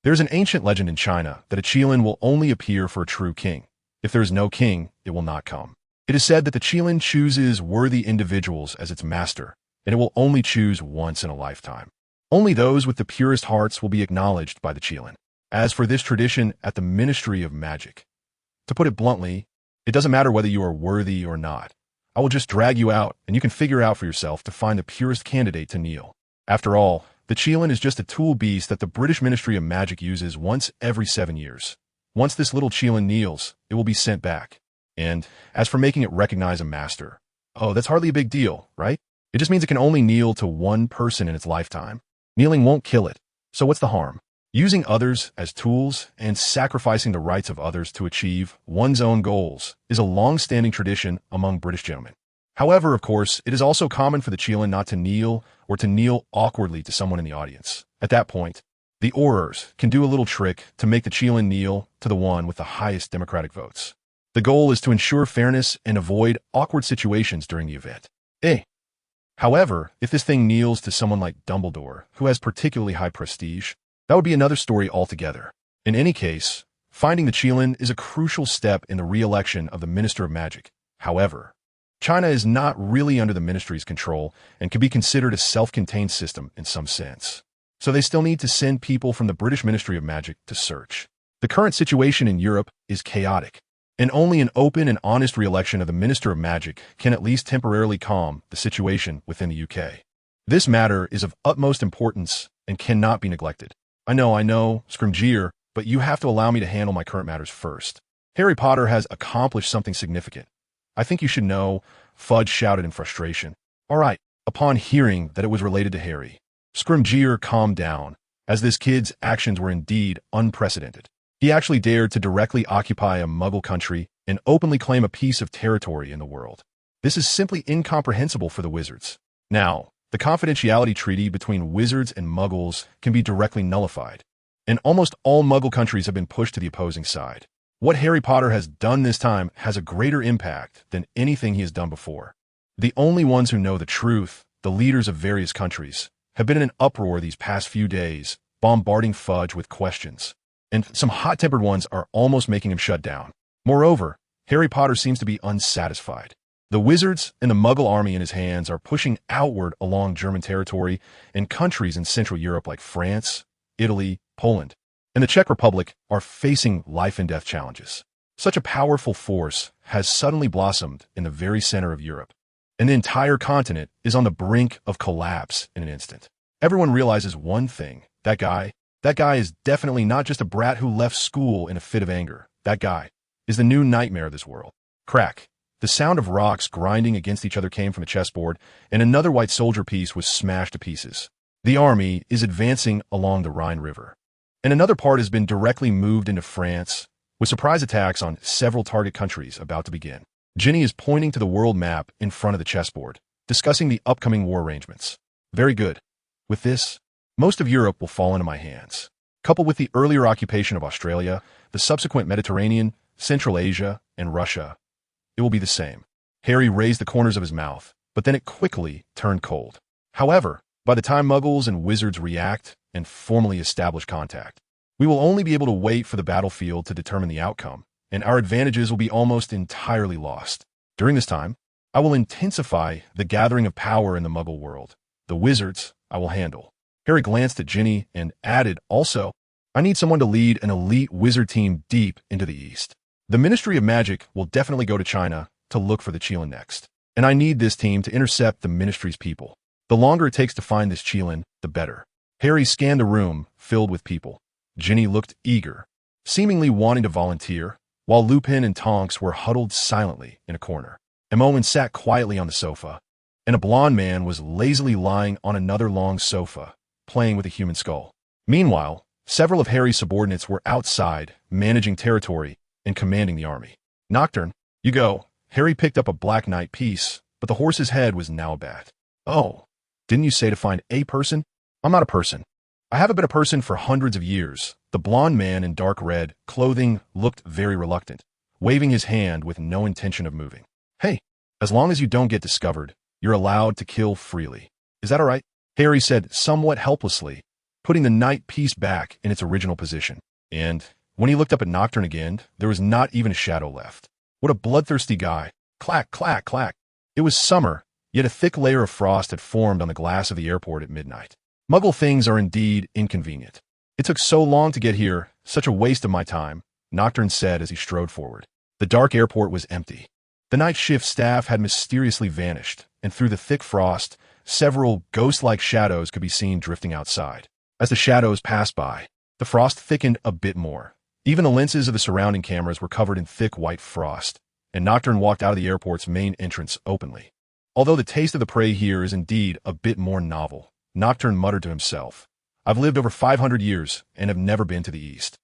There is an ancient legend in China that a Chelan will only appear for a true king. If there is no king, it will not come. It is said that the Chelan chooses worthy individuals as its master, and it will only choose once in a lifetime. Only those with the purest hearts will be acknowledged by the Chelan. As for this tradition at the Ministry of Magic, to put it bluntly, it doesn't matter whether you are worthy or not. I will just drag you out, and you can figure out for yourself to find the purest candidate to kneel. After all, the Chelan is just a tool beast that the British Ministry of Magic uses once every 7 years. Once this little Chelan kneels, it will be sent back. And as for making it recognize a master, oh, that's hardly a big deal, right? It just means it can only kneel to one person in its lifetime. Kneeling won't kill it, so what's the harm? Using others as tools and sacrificing the rights of others to achieve one's own goals is a long-standing tradition among British gentlemen. However, of course, it is also common for the Chilean not to kneel or to kneel awkwardly to someone in the audience. At that point, the orers can do a little trick to make the Chilean kneel to the one with the highest democratic votes. The goal is to ensure fairness and avoid awkward situations during the event. However, if this thing kneels to someone like Dumbledore, who has particularly high prestige, that would be another story altogether. In any case, finding the Chilean is a crucial step in the re-election of the Minister of Magic. However, China is not really under the ministry's control and can be considered a self-contained system in some sense. So they still need to send people from the British Ministry of Magic to search. The current situation in Europe is chaotic, and only an open and honest re-election of the Minister of Magic can at least temporarily calm the situation within the UK. This matter is of utmost importance and cannot be neglected. I know, Scrimgeour, but you have to allow me to handle my current matters first. Harry Potter has accomplished something significant. I think you should know, Fudge shouted in frustration. All right, upon hearing that it was related to Harry, Scrimgeour calmed down, as this kid's actions were indeed unprecedented. He actually dared to directly occupy a Muggle country and openly claim a piece of territory in the world. This is simply incomprehensible for the wizards. Now, the confidentiality treaty between wizards and Muggles can be directly nullified, and almost all Muggle countries have been pushed to the opposing side. What Harry Potter has done this time has a greater impact than anything he has done before. The only ones who know the truth, the leaders of various countries, have been in an uproar these past few days, bombarding Fudge with questions. And some hot-tempered ones are almost making him shut down. Moreover, Harry Potter seems to be unsatisfied. The wizards and the Muggle army in his hands are pushing outward along German territory and countries in Central Europe like France, Italy, Poland, and the Czech Republic are facing life-and-death challenges. Such a powerful force has suddenly blossomed in the very center of Europe, and the entire continent is on the brink of collapse in an instant. Everyone realizes one thing. That guy is definitely not just a brat who left school in a fit of anger. That guy is the new nightmare of this world. Crack. The sound of rocks grinding against each other came from the chessboard, and another white soldier piece was smashed to pieces. The army is advancing along the Rhine River, and another part has been directly moved into France, with surprise attacks on several target countries about to begin. Ginny is pointing to the world map in front of the chessboard, discussing the upcoming war arrangements. Very good. With this, most of Europe will fall into my hands. Coupled with the earlier occupation of Australia, the subsequent Mediterranean, Central Asia, and Russia, it will be the same. Harry raised the corners of his mouth, but then it quickly turned cold. However, by the time Muggles and wizards react and formally establish contact, we will only be able to wait for the battlefield to determine the outcome, and our advantages will be almost entirely lost. During this time, I will intensify the gathering of power in the Muggle world. The wizards I will handle. Harry glanced at Ginny and added, also, I need someone to lead an elite wizard team deep into the east. The Ministry of Magic will definitely go to China to look for the Chilean next, and I need this team to intercept the Ministry's people. The longer it takes to find this Chilean, the better. Harry scanned the room filled with people. Ginny looked eager, seemingly wanting to volunteer, while Lupin and Tonks were huddled silently in a corner. Emoen sat quietly on the sofa, and a blond man was lazily lying on another long sofa, playing with a human skull. Meanwhile, several of Harry's subordinates were outside, managing territory and commanding the army. Nocturne, you go. Harry picked up a Black Knight piece, but the horse's head was now a bat. Oh, didn't you say to find a person? I'm not a person. I haven't been a person for hundreds of years. The blond man in dark red clothing looked very reluctant, waving his hand with no intention of moving. Hey, as long as you don't get discovered, you're allowed to kill freely. Is that all right? Harry said somewhat helplessly, putting the knight piece back in its original position. And when he looked up at Nocturne again, there was not even a shadow left. What a bloodthirsty guy. Clack, clack, clack. It was summer, yet a thick layer of frost had formed on the glass of the airport at midnight. Muggle things are indeed inconvenient. It took so long to get here, such a waste of my time, Nocturne said as he strode forward. The dark airport was empty. The night shift staff had mysteriously vanished, and through the thick frost, several ghost-like shadows could be seen drifting outside. As the shadows passed by, the frost thickened a bit more. Even the lenses of the surrounding cameras were covered in thick white frost, and Nocturne walked out of the airport's main entrance openly. Although the taste of the prey here is indeed a bit more novel, Nocturne muttered to himself, I've lived over 500 years and have never been to the east.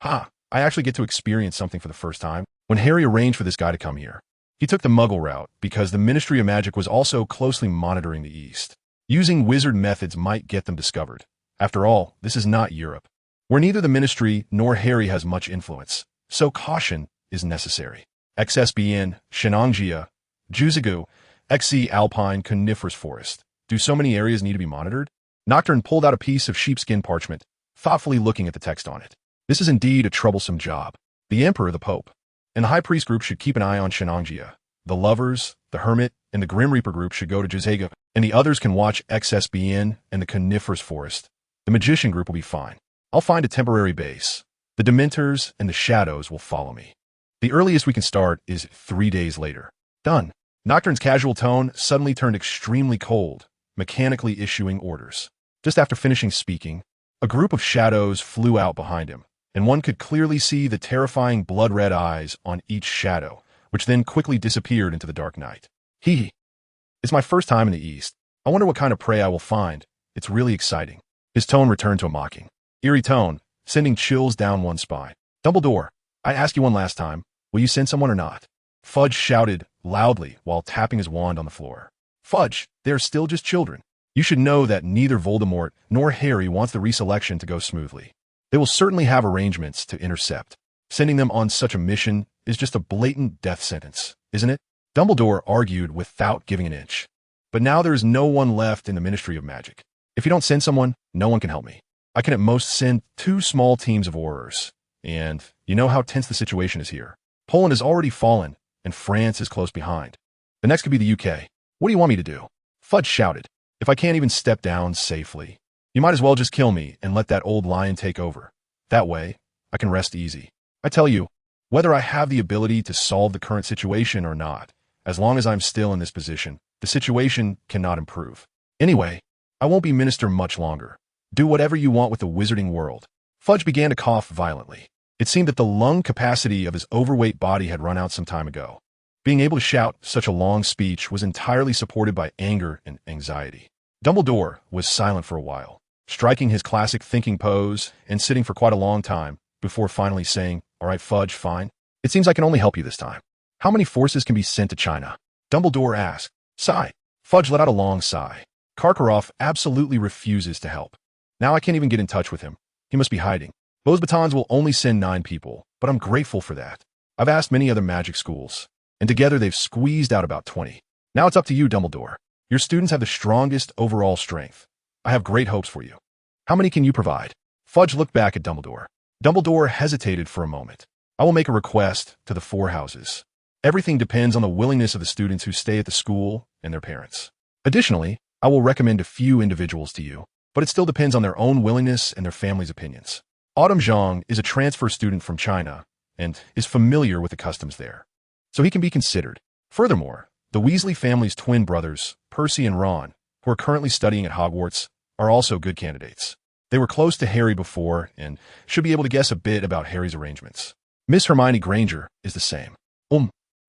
I actually get to experience something for the first time. When Harry arranged for this guy to come here, He took the Muggle route because the Ministry of Magic was also closely monitoring the East. Using wizard methods might get them discovered. After all, this is not Europe, where neither the Ministry nor Harry has much influence, so caution is necessary. XSBN, Shenangjia, Juzigu, XC Alpine Coniferous Forest. Do so many areas need to be monitored? Nocturne pulled out a piece of sheepskin parchment, thoughtfully looking at the text on it. This is indeed a troublesome job. The Emperor, the Pope, and the High Priest group should keep an eye on Shenangjia. The Lovers, the Hermit, and the Grim Reaper group should go to Juzigu, and the others can watch XSBN and the Coniferous Forest. The Magician group will be fine. I'll find a temporary base. The Dementors and the Shadows will follow me. The earliest we can start is 3 days later. Done. Nocturne's casual tone suddenly turned extremely cold, mechanically issuing orders. Just after finishing speaking, a group of shadows flew out behind him, and one could clearly see the terrifying blood-red eyes on each shadow, which then quickly disappeared into the dark night. It's my first time in the East. I wonder what kind of prey I will find. It's really exciting. His tone returned to a mocking, eerie tone, sending chills down one's spine. Dumbledore, I asked you one last time. Will you send someone or not? Fudge shouted loudly while tapping his wand on the floor. Fudge, they are still just children. You should know that neither Voldemort nor Harry wants the reselection to go smoothly. They will certainly have arrangements to intercept. Sending them on such a mission is just a blatant death sentence, isn't it? Dumbledore argued without giving an inch. But now there is no one left in the Ministry of Magic. If you don't send someone, no one can help me. I can at most send 2 small teams of Aurors. And you know how tense the situation is here. Poland has already fallen, and France is close behind. The next could be the UK. What do you want me to do? Fudge shouted. If I can't even step down safely, you might as well just kill me and let that old lion take over. That way, I can rest easy. I tell you, whether I have the ability to solve the current situation or not, as long as I'm still in this position, the situation cannot improve. Anyway, I won't be minister much longer. Do whatever you want with the wizarding world. Fudge began to cough violently. It seemed that the lung capacity of his overweight body had run out some time ago. Being able to shout such a long speech was entirely supported by anger and anxiety. Dumbledore was silent for a while, striking his classic thinking pose and sitting for quite a long time before finally saying, "All right, Fudge, fine. It seems I can only help you this time. How many forces can be sent to China?" Dumbledore asked. Sigh. Fudge let out a long sigh. Karkaroff absolutely refuses to help. Now I can't even get in touch with him. He must be hiding. Those batons will only send 9 people, but I'm grateful for that. I've asked many other magic schools, and together they've squeezed out about 20. Now it's up to you, Dumbledore. Your students have the strongest overall strength. I have great hopes for you. How many can you provide? Fudge looked back at Dumbledore. Dumbledore hesitated for a moment. I will make a request to the 4 houses. Everything depends on the willingness of the students who stay at the school and their parents. Additionally, I will recommend a few individuals to you, but it still depends on their own willingness and their family's opinions. Autumn Zhang is a transfer student from China and is familiar with the customs there, so he can be considered. Furthermore, the Weasley family's twin brothers, Percy and Ron, who are currently studying at Hogwarts, are also good candidates. They were close to Harry before and should be able to guess a bit about Harry's arrangements. Miss Hermione Granger is the same.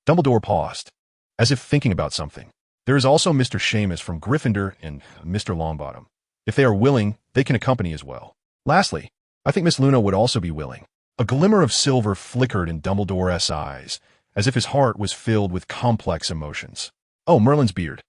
Dumbledore paused, as if thinking about something. There is also Mr. Seamus from Gryffindor and Mr. Longbottom. If they are willing, they can accompany as well. Lastly, I think Miss Luna would also be willing. A glimmer of silver flickered in Dumbledore's eyes, as if his heart was filled with complex emotions. Oh, Merlin's beard.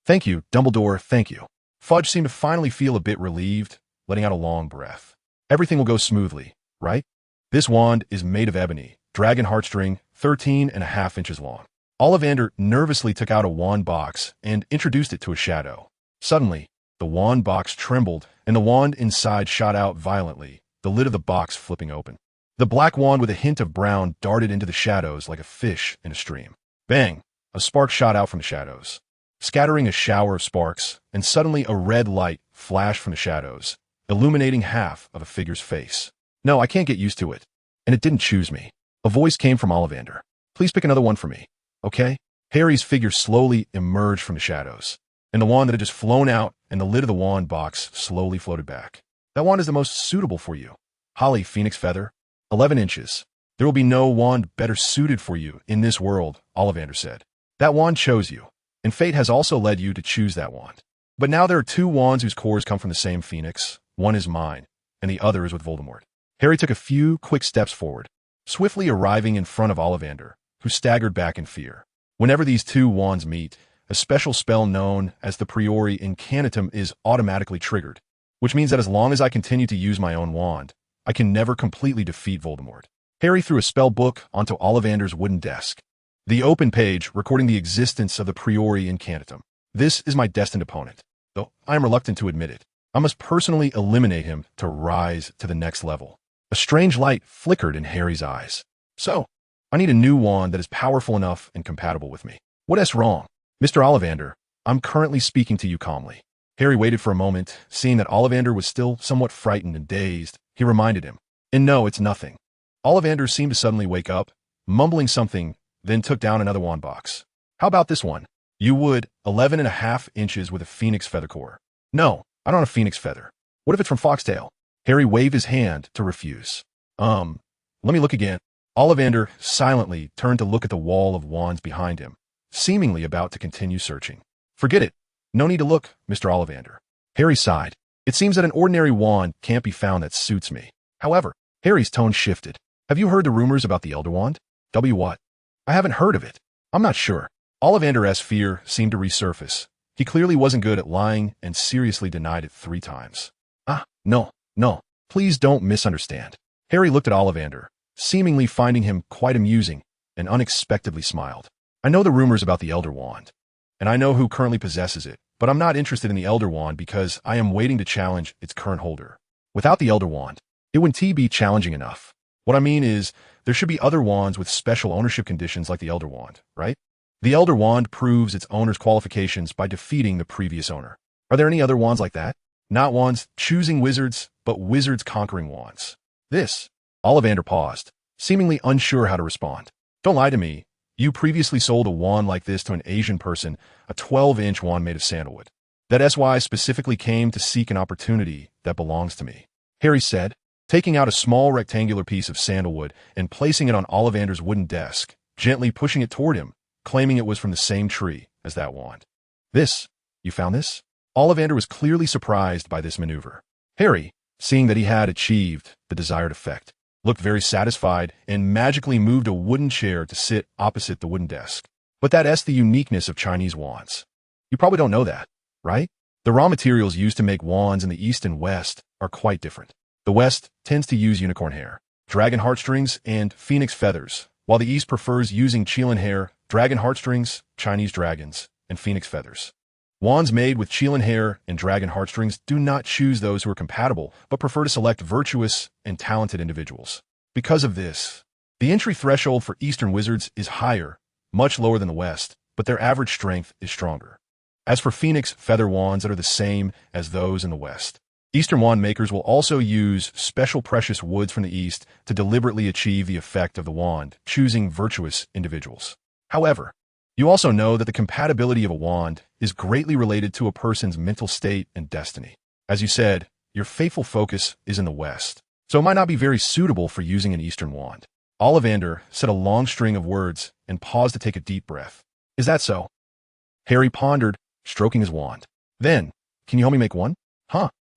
Thank you, Dumbledore, thank you. Fudge seemed to finally feel a bit relieved, letting out a long breath. Everything will go smoothly, right? This wand is made of ebony, dragon heartstring, 13.5 inches long. Ollivander nervously took out a wand box and introduced it to a shadow. Suddenly, the wand box trembled, and the wand inside shot out violently, the lid of the box flipping open. The black wand with a hint of brown darted into the shadows like a fish in a stream. Bang! A spark shot out from the shadows, scattering a shower of sparks, and suddenly a red light flashed from the shadows, illuminating half of a figure's face. No, I can't get used to it. And it didn't choose me. A voice came from Ollivander. Please pick another one for me, okay? Harry's figure slowly emerged from the shadows, and the wand that had just flown out and the lid of the wand box slowly floated back. That wand is the most suitable for you. Holly Phoenix Feather, 11 inches. There will be no wand better suited for you in this world, Ollivander said. That wand chose you, and fate has also led you to choose that wand. But now there are 2 wands whose cores come from the same phoenix. One is mine, and the other is with Voldemort. Harry took a few quick steps forward, swiftly arriving in front of Ollivander, who staggered back in fear. Whenever these two wands meet, a special spell known as the priori incantatem is automatically triggered, which means that as long as I continue to use my own wand, I can never completely defeat Voldemort. Harry threw a spell book onto Ollivander's wooden desk. The open page recording the existence of the priori incantatem. This is my destined opponent, though I am reluctant to admit it. I must personally eliminate him to rise to the next level. A strange light flickered in Harry's eyes. So, I need a new wand that is powerful enough and compatible with me. What is wrong? Mr. Ollivander, I'm currently speaking to you calmly. Harry waited for a moment, seeing that Ollivander was still somewhat frightened and dazed. He reminded him, and no, it's nothing. Ollivander seemed to suddenly wake up, mumbling something, then took down another wand box. How about this one? You would 11.5 inches with a phoenix feather core. No, I don't have a phoenix feather. What if it's from Foxtail? Harry waved his hand to refuse. Let me look again. Ollivander silently turned to look at the wall of wands behind him, seemingly about to continue searching. Forget it. No need to look, Mr. Ollivander. Harry sighed. It seems that an ordinary wand can't be found that suits me. However, Harry's tone shifted. Have you heard the rumors about the Elder Wand? What? I haven't heard of it. I'm not sure. Ollivander's fear seemed to resurface. He clearly wasn't good at lying and seriously denied it 3 times. No. Please don't misunderstand. Harry looked at Ollivander, seemingly finding him quite amusing, and unexpectedly smiled. I know the rumors about the Elder Wand, and I know who currently possesses it, but I'm not interested in the Elder Wand because I am waiting to challenge its current holder. Without the Elder Wand, it wouldn't be challenging enough. What I mean is, there should be other wands with special ownership conditions like the Elder Wand, right? The Elder Wand proves its owner's qualifications by defeating the previous owner. Are there any other wands like that? Not wands choosing wizards, but wizards conquering wands. Ollivander paused, seemingly unsure how to respond. Don't lie to me. You previously sold a wand like this to an Asian person, a 12-inch wand made of sandalwood. That SY specifically came to seek an opportunity that belongs to me. Harry said, taking out a small rectangular piece of sandalwood and placing it on Ollivander's wooden desk, gently pushing it toward him, claiming it was from the same tree as that wand. You found this? Ollivander was clearly surprised by this maneuver. Harry, seeing that he had achieved the desired effect, looked very satisfied and magically moved a wooden chair to sit opposite the wooden desk. But that's the uniqueness of Chinese wands. You probably don't know that, right? The raw materials used to make wands in the East and West are quite different. The West tends to use unicorn hair, dragon heartstrings, and phoenix feathers, while the East prefers using Qilin hair, dragon heartstrings, Chinese dragons, and phoenix feathers. Wands made with Qilin hair and dragon heartstrings do not choose those who are compatible, but prefer to select virtuous and talented individuals. Because of this, the entry threshold for Eastern wizards is higher, much lower than the West, but their average strength is stronger. As for phoenix feather wands that are the same as those in the West, Eastern wand makers will also use special precious woods from the East to deliberately achieve the effect of the wand, choosing virtuous individuals. However, you also know that the compatibility of a wand is greatly related to a person's mental state and destiny. As you said, your faithful focus is in the West, so it might not be very suitable for using an Eastern wand. Ollivander said a long string of words and paused to take a deep breath. Is that so? Harry pondered, stroking his wand. Then, can you help me make one?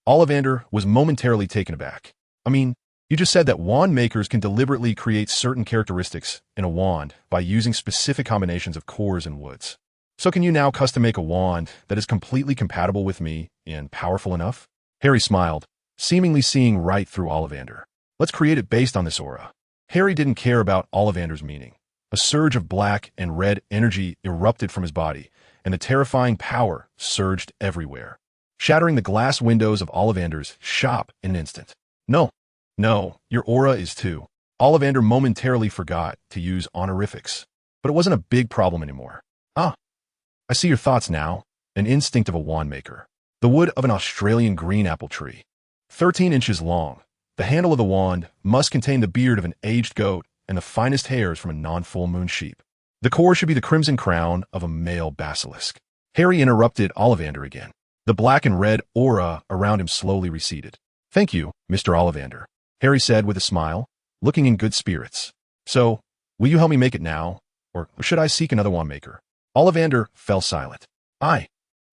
Ollivander was momentarily taken aback. I mean, you just said that wand makers can deliberately create certain characteristics in a wand by using specific combinations of cores and woods. So can you now custom make a wand that is completely compatible with me and powerful enough? Harry smiled, seemingly seeing right through Ollivander. Let's create it based on this aura. Harry didn't care about Ollivander's meaning. A surge of black and red energy erupted from his body, and the terrifying power surged everywhere, shattering the glass windows of Ollivander's shop in an instant. No, your aura is too. Ollivander momentarily forgot to use honorifics, but it wasn't a big problem anymore. I see your thoughts now. An instinct of a wand maker. The wood of an Australian green apple tree. 13 inches long. The handle of the wand must contain the beard of an aged goat and the finest hairs from a non-full moon sheep. The core should be the crimson crown of a male basilisk. Harry interrupted Ollivander again. The black and red aura around him slowly receded. Thank you, Mr. Ollivander, Harry said with a smile, looking in good spirits. So, will you help me make it now, or should I seek another wand maker? Ollivander fell silent. I'll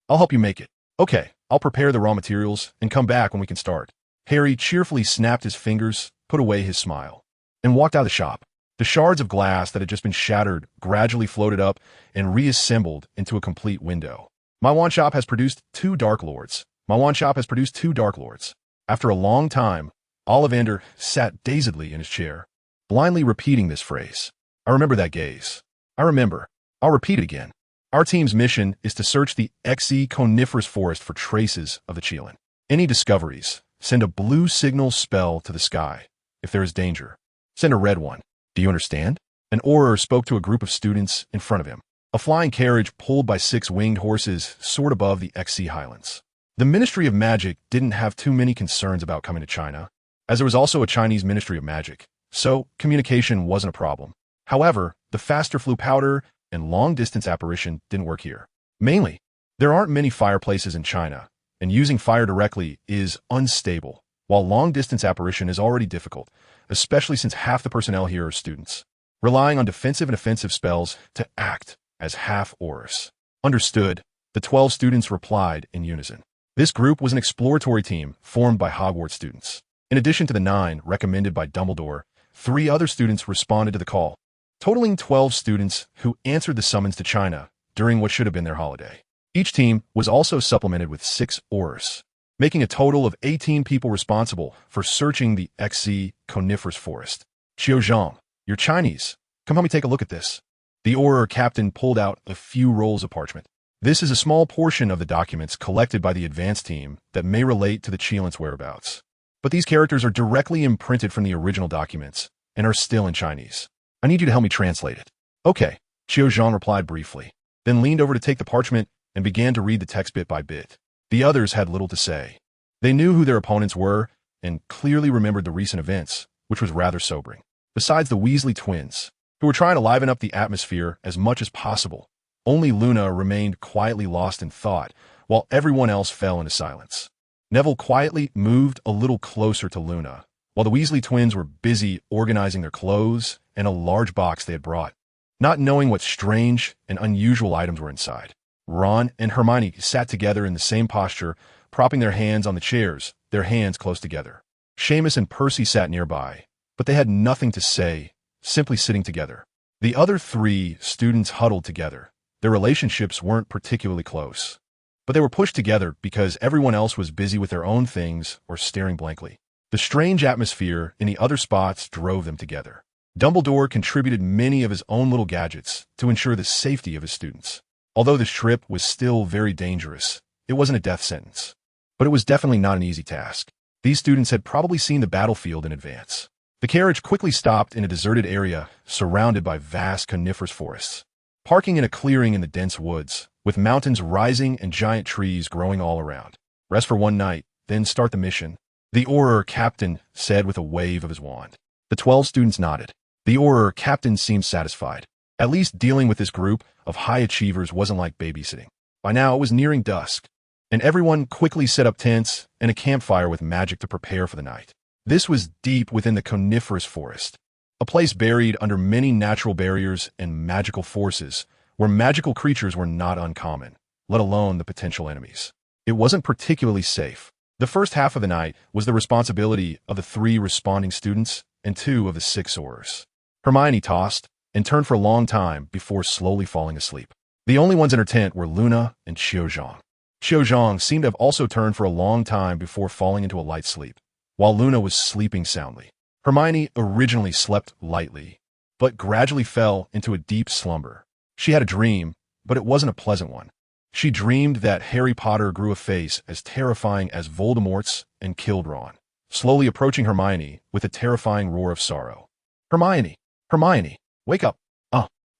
help you make it. Okay, I'll prepare the raw materials and come back when we can start. Harry cheerfully snapped his fingers, put away his smile, and walked out of the shop. The shards of glass that had just been shattered gradually floated up and reassembled into a complete window. My wand shop has produced 2 Dark Lords. My wand shop has produced 2 Dark Lords. After a long time, Ollivander sat dazedly in his chair, blindly repeating this phrase. I remember that gaze. I remember. I'll repeat it again. Our team's mission is to search the XE coniferous forest for traces of the Qilin. Any discoveries, send a blue signal spell to the sky. If there is danger, send a red one. Do you understand? An Auror spoke to a group of students in front of him. A flying carriage pulled by 6 winged horses soared above the XE highlands. The Ministry of Magic didn't have too many concerns about coming to China, as there was also a Chinese Ministry of Magic, so communication wasn't a problem. However, the faster flew powder and long-distance apparition didn't work here. Mainly, there aren't many fireplaces in China, and using fire directly is unstable, while long-distance apparition is already difficult, especially since half the personnel here are students, relying on defensive and offensive spells to act as half-Aurors. Understood, the 12 students replied in unison. This group was an exploratory team formed by Hogwarts students. In addition to the 9 recommended by Dumbledore, 3 other students responded to the call, totaling 12 students who answered the summons to China during what should have been their holiday. Each team was also supplemented with 6 Aurors, making a total of 18 people responsible for searching the XE coniferous forest. Qiuzhang, you're Chinese. Come help me take a look at this. The Auror captain pulled out a few rolls of parchment. This is a small portion of the documents collected by the advanced team that may relate to the Qilin's whereabouts. But these characters are directly imprinted from the original documents and are still in Chinese. I need you to help me translate it. Okay, Qiuzhang replied briefly, then leaned over to take the parchment and began to read the text bit by bit. The others had little to say. They knew who their opponents were and clearly remembered the recent events, which was rather sobering. Besides the Weasley twins, who were trying to liven up the atmosphere as much as possible, only Luna remained quietly lost in thought, while everyone else fell into silence. Neville quietly moved a little closer to Luna, while the Weasley twins were busy organizing their clothes and a large box they had brought, not knowing what strange and unusual items were inside. Ron and Hermione sat together in the same posture, propping their hands on the chairs, their hands close together. Seamus and Percy sat nearby, but they had nothing to say, simply sitting together. The other 3 students huddled together. Their relationships weren't particularly close, but they were pushed together because everyone else was busy with their own things or staring blankly. The strange atmosphere in the other spots drove them together. Dumbledore contributed many of his own little gadgets to ensure the safety of his students. Although this trip was still very dangerous, it wasn't a death sentence. But it was definitely not an easy task. These students had probably seen the battlefield in advance. The carriage quickly stopped in a deserted area surrounded by vast coniferous forests. Parking in a clearing in the dense woods, with mountains rising and giant trees growing all around. Rest for one night, then start the mission, the Auror captain said with a wave of his wand. The 12 students nodded. The Auror captain seemed satisfied. At least dealing with this group of high achievers wasn't like babysitting. By now it was nearing dusk, and everyone quickly set up tents and a campfire with magic to prepare for the night. This was deep within the coniferous forest, a place buried under many natural barriers and magical forces, where magical creatures were not uncommon, let alone the potential enemies. It wasn't particularly safe. The first half of the night was the responsibility of the 3 responding students and 2 of the 6 Aurors. Hermione tossed and turned for a long time before slowly falling asleep. The only ones in her tent were Luna and Qiuzhang. Qiuzhang seemed to have also turned for a long time before falling into a light sleep, while Luna was sleeping soundly. Hermione originally slept lightly, but gradually fell into a deep slumber. She had a dream, but it wasn't a pleasant one. She dreamed that Harry Potter grew a face as terrifying as Voldemort's and killed Ron, slowly approaching Hermione with a terrifying roar of sorrow. Hermione! Hermione! Wake up!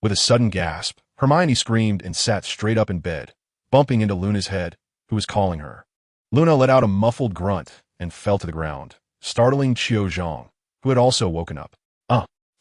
With a sudden gasp, Hermione screamed and sat straight up in bed, bumping into Luna's head, who was calling her. Luna let out a muffled grunt and fell to the ground, startling Qiuzhang, who had also woken up.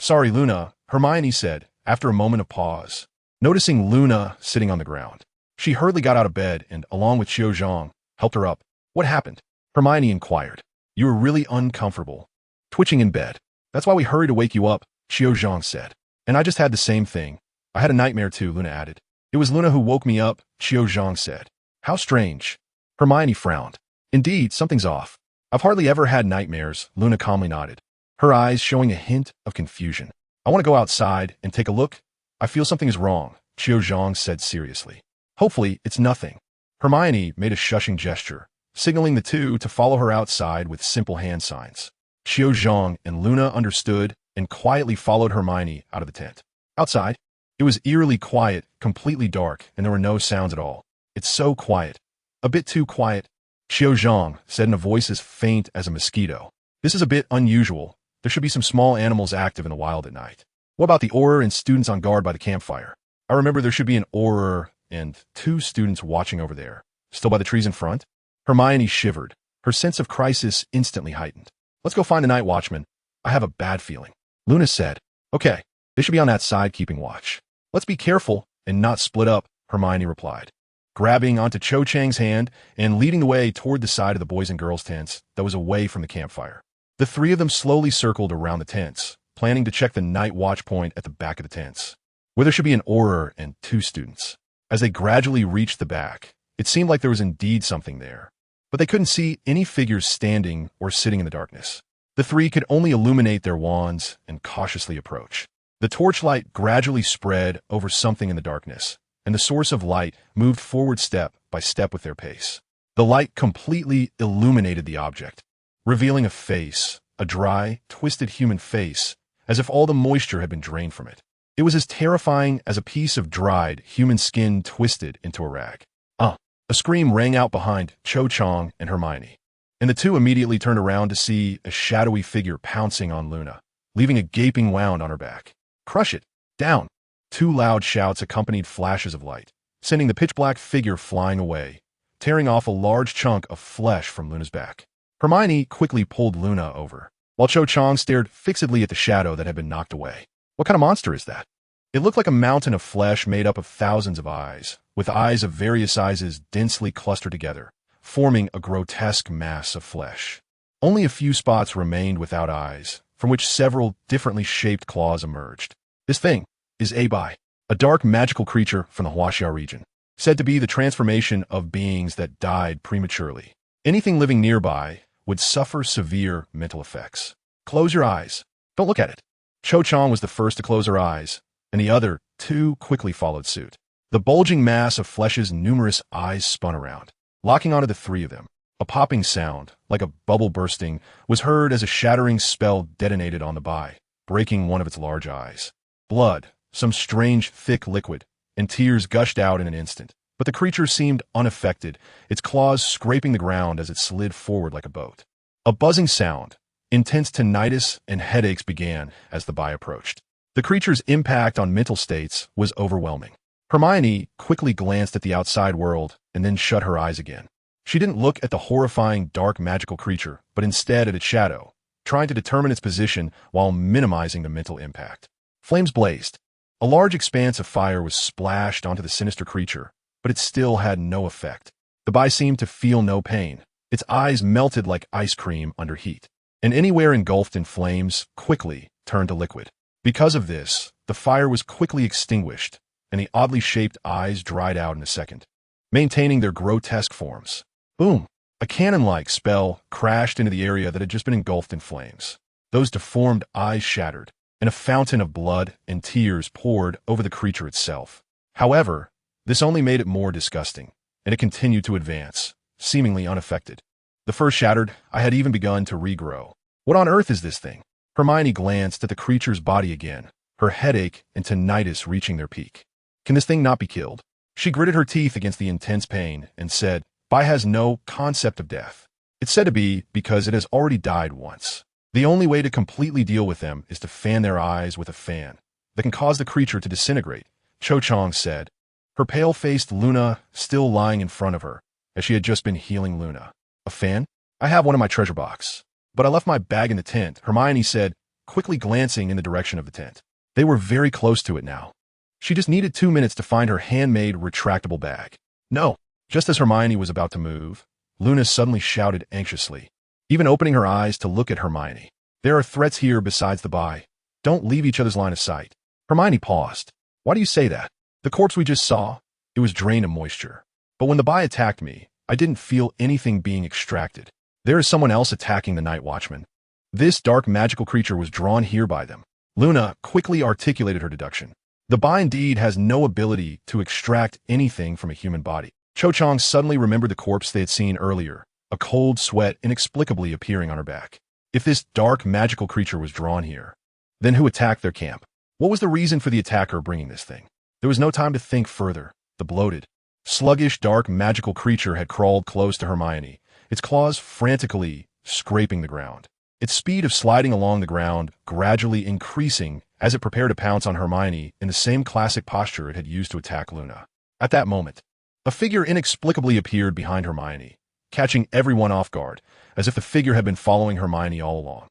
Sorry, Luna, Hermione said, after a moment of pause. Noticing Luna sitting on the ground, she hurriedly got out of bed and, along with Qiuzhang, helped her up. What happened? Hermione inquired. You were really uncomfortable, twitching in bed. That's why we hurried to wake you up, Qiuzhang said. And I just had the same thing. I had a nightmare too, Luna added. It was Luna who woke me up, Qiuzhang said. How strange. Hermione frowned. Indeed, something's off. I've hardly ever had nightmares, Luna calmly nodded, her eyes showing a hint of confusion. I want to go outside and take a look. I feel something is wrong, Zhang said seriously. Hopefully, it's nothing. Hermione made a shushing gesture, signaling the two to follow her outside with simple hand signs. Zhang and Luna understood and quietly followed Hermione out of the tent. Outside, it was eerily quiet, completely dark, and there were no sounds at all. It's so quiet. A bit too quiet, Zhang said in a voice as faint as a mosquito. This is a bit unusual. There should be some small animals active in the wild at night. What about the Auror and students on guard by the campfire? I remember there should be an Auror and 2 students watching over there. Still by the trees in front? Hermione shivered. Her sense of crisis instantly heightened. Let's go find the night watchman. I have a bad feeling. Luna said. Okay, they should be on that side keeping watch. Let's be careful and not split up, Hermione replied, grabbing onto Cho Chang's hand and leading the way toward the side of the boys and girls' tents that was away from the campfire. The 3 of them slowly circled around the tents, planning to check the night watch point at the back of the tents, where there should be an Auror and 2 students. As they gradually reached the back, it seemed like there was indeed something there, but they couldn't see any figures standing or sitting in the darkness. The 3 could only illuminate their wands and cautiously approach. The torchlight gradually spread over something in the darkness, and the source of light moved forward step by step with their pace. The light completely illuminated the object, revealing a face, a dry, twisted human face, as if all the moisture had been drained from it. It was as terrifying as a piece of dried human skin twisted into a rag. A scream rang out behind Cho Chang and Hermione, and the 2 immediately turned around to see a shadowy figure pouncing on Luna, leaving a gaping wound on her back. Crush it! Down! 2 loud shouts accompanied flashes of light, sending the pitch-black figure flying away, tearing off a large chunk of flesh from Luna's back. Hermione quickly pulled Luna over, while Cho Chang stared fixedly at the shadow that had been knocked away. What kind of monster is that? It looked like a mountain of flesh made up of thousands of eyes, with eyes of various sizes densely clustered together, forming a grotesque mass of flesh. Only a few spots remained without eyes, from which several differently shaped claws emerged. This thing is Abai, a dark magical creature from the Huaxia region, said to be the transformation of beings that died prematurely. Anything living nearby would suffer severe mental effects. Close your eyes. Don't look at it. Cho Chang was the first to close her eyes, and the other 2 quickly followed suit. The bulging mass of flesh's numerous eyes spun around, locking onto the 3 of them. A popping sound, like a bubble bursting, was heard as a shattering spell detonated on the Bai, breaking one of its large eyes. Blood, some strange, thick liquid, and tears gushed out in an instant, but the creature seemed unaffected, its claws scraping the ground as it slid forward like a boat. A buzzing sound, intense tinnitus and headaches began as the Bai approached. The creature's impact on mental states was overwhelming. Hermione quickly glanced at the outside world and then shut her eyes again. She didn't look at the horrifying, dark, magical creature, but instead at its shadow, trying to determine its position while minimizing the mental impact. Flames blazed. A large expanse of fire was splashed onto the sinister creature, but it still had no effect. The Bai seemed to feel no pain. Its eyes melted like ice cream under heat, and anywhere engulfed in flames quickly turned to liquid. Because of this, the fire was quickly extinguished, and the oddly shaped eyes dried out in a second, maintaining their grotesque forms. Boom! A cannon-like spell crashed into the area that had just been engulfed in flames. Those deformed eyes shattered, and a fountain of blood and tears poured over the creature itself. However, this only made it more disgusting, and it continued to advance, seemingly unaffected. The fur shattered, I had even begun to regrow. What on earth is this thing? Hermione glanced at the creature's body again, her headache and tinnitus reaching their peak. Can this thing not be killed? She gritted her teeth against the intense pain and said, Bai has no concept of death. It's said to be because it has already died once. The only way to completely deal with them is to fan their eyes with a fan that can cause the creature to disintegrate, Cho Chang said, her pale-faced Luna still lying in front of her, as she had just been healing Luna. A fan? I have one in my treasure box, but I left my bag in the tent, Hermione said, quickly glancing in the direction of the tent. They were very close to it now. She just needed 2 minutes to find her handmade retractable bag. No. Just as Hermione was about to move, Luna suddenly shouted anxiously, even opening her eyes to look at Hermione. There are threats here besides the Bai. Don't leave each other's line of sight. Hermione paused. Why do you say that? The corpse we just saw, it was drained of moisture. But when the Bai attacked me, I didn't feel anything being extracted. There is someone else attacking the night watchman. This dark magical creature was drawn here by them. Luna quickly articulated her deduction. The Bai indeed has no ability to extract anything from a human body. Cho Chang suddenly remembered the corpse they had seen earlier, a cold sweat inexplicably appearing on her back. If this dark magical creature was drawn here, then who attacked their camp? What was the reason for the attacker bringing this thing? There was no time to think further. The bloated, sluggish, dark magical creature had crawled close to Hermione, its claws frantically scraping the ground. Its speed of sliding along the ground gradually increasing as it prepared to pounce on Hermione in the same classic posture it had used to attack Luna. At that moment, a figure inexplicably appeared behind Hermione, catching everyone off guard, as if the figure had been following Hermione all along.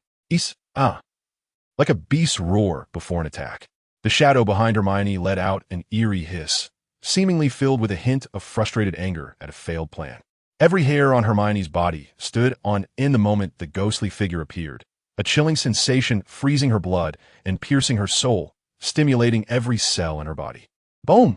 Like a beast's roar before an attack. The shadow behind Hermione let out an eerie hiss, seemingly filled with a hint of frustrated anger at a failed plan. Every hair on Hermione's body stood on in the moment the ghostly figure appeared, a chilling sensation freezing her blood and piercing her soul, stimulating every cell in her body. Boom!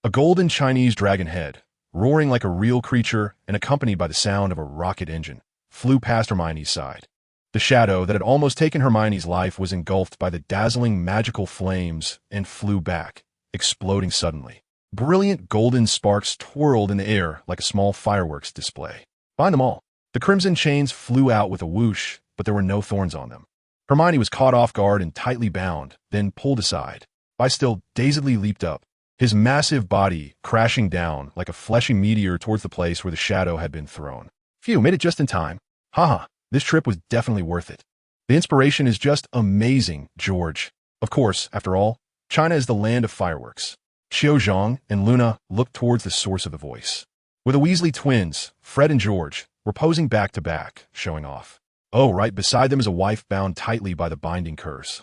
A golden Chinese dragon head, roaring like a real creature and accompanied by the sound of a rocket engine, flew past Hermione's side. The shadow that had almost taken Hermione's life was engulfed by the dazzling magical flames and flew back, exploding suddenly. Brilliant golden sparks twirled in the air like a small fireworks display. Behind them all, the crimson chains flew out with a whoosh, but there were no thorns on them. Hermione was caught off guard and tightly bound, then pulled aside. Still dazedly leaped up, his massive body crashing down like a fleshy meteor towards the place where the shadow had been thrown. Phew, made it just in time. Haha, this trip was definitely worth it. The inspiration is just amazing, George. Of course, after all, China is the land of fireworks. Xiao Zhang and Luna looked towards the source of the voice. Where the Weasley twins, Fred and George, were posing back to back, showing off. Oh, right beside them is a wife bound tightly by the binding curse.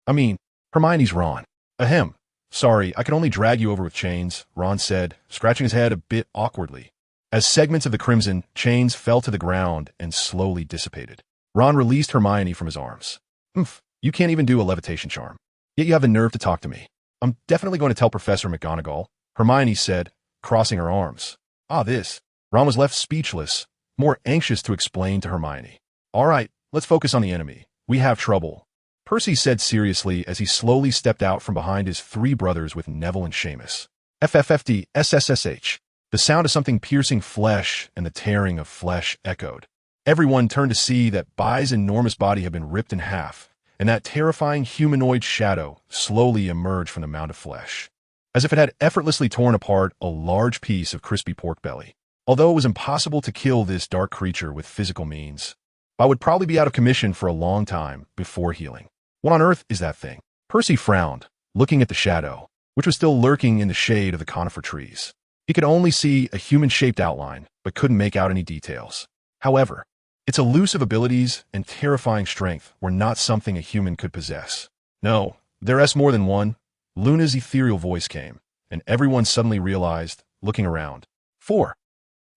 Hermione's Ron. Ahem. Sorry, I can only drag you over with chains, Ron said, scratching his head a bit awkwardly. As segments of the crimson chains fell to the ground and slowly dissipated, Ron released Hermione from his arms. You can't even do a levitation charm. Yet you have the nerve to talk to me. I'm definitely going to tell Professor McGonagall, Hermione said, crossing her arms. Ron was left speechless, more anxious to explain to Hermione. All right, let's focus on the enemy. We have trouble, Percy said seriously as he slowly stepped out from behind his three brothers with Neville and Seamus. FFFD, SSSH. The sound of something piercing flesh and the tearing of flesh echoed. Everyone turned to see that Bai's enormous body had been ripped in half, and that terrifying humanoid shadow slowly emerged from the mound of flesh, as if it had effortlessly torn apart a large piece of crispy pork belly. Although it was impossible to kill this dark creature with physical means, Bai would probably be out of commission for a long time before healing. What on earth is that thing? Percy frowned, looking at the shadow, which was still lurking in the shade of the conifer trees. He could only see a human-shaped outline, but couldn't make out any details. However, its elusive abilities and terrifying strength were not something a human could possess. No, there's more than one. Luna's ethereal voice came, and everyone suddenly realized, looking around. 4.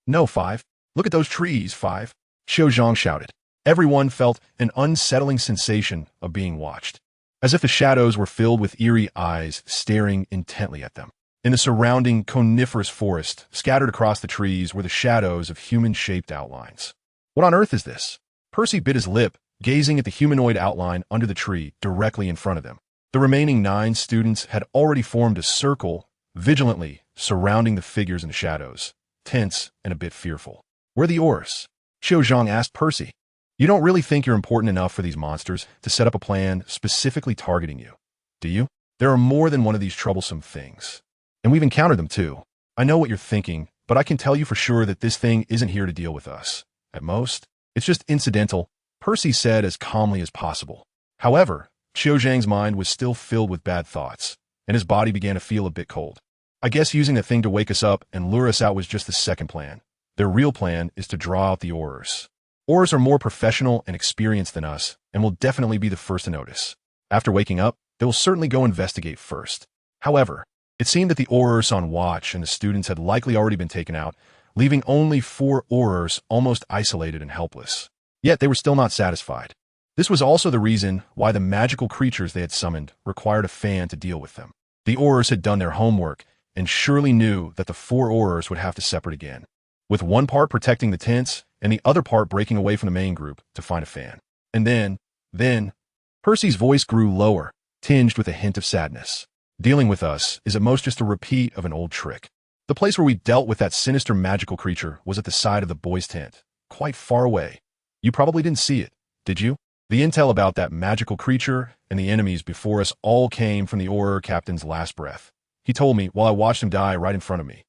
No, 5. Look at those trees, 5. Xiao Zhang shouted. Everyone felt an unsettling sensation of being watched, as if the shadows were filled with eerie eyes staring intently at them. In the surrounding coniferous forest, scattered across the trees, were the shadows of human-shaped outlines. What on earth is this? Percy bit his lip, gazing at the humanoid outline under the tree directly in front of them. The remaining 9 students had already formed a circle, vigilantly surrounding the figures in the shadows, tense and a bit fearful. Where are the Aurors? Xiao Zhang asked Percy. You don't really think you're important enough for these monsters to set up a plan specifically targeting you, do you? There are more than one of these troublesome things. And we've encountered them too. I know what you're thinking, but I can tell you for sure that this thing isn't here to deal with us. At most, it's just incidental, Percy said as calmly as possible. However, Xiao Zhang's mind was still filled with bad thoughts, and his body began to feel a bit cold. I guess using the thing to wake us up and lure us out was just the second plan. Their real plan is to draw out the Aurors. Aurors are more professional and experienced than us, and will definitely be the first to notice. After waking up, they will certainly go investigate first. However, it seemed that the Aurors on watch and the students had likely already been taken out, leaving only 4 Aurors almost isolated and helpless. Yet they were still not satisfied. This was also the reason why the magical creatures they had summoned required a fan to deal with them. The Aurors had done their homework and surely knew that the 4 Aurors would have to separate again, with one part protecting the tents and the other part breaking away from the main group to find a fan. And then, Percy's voice grew lower, tinged with a hint of sadness. Dealing with us is at most just a repeat of an old trick. The place where we dealt with that sinister magical creature was at the side of the boys' tent, quite far away. You probably didn't see it, did you? The intel about that magical creature and the enemies before us all came from the Auror captain's last breath. He told me while I watched him die right in front of me.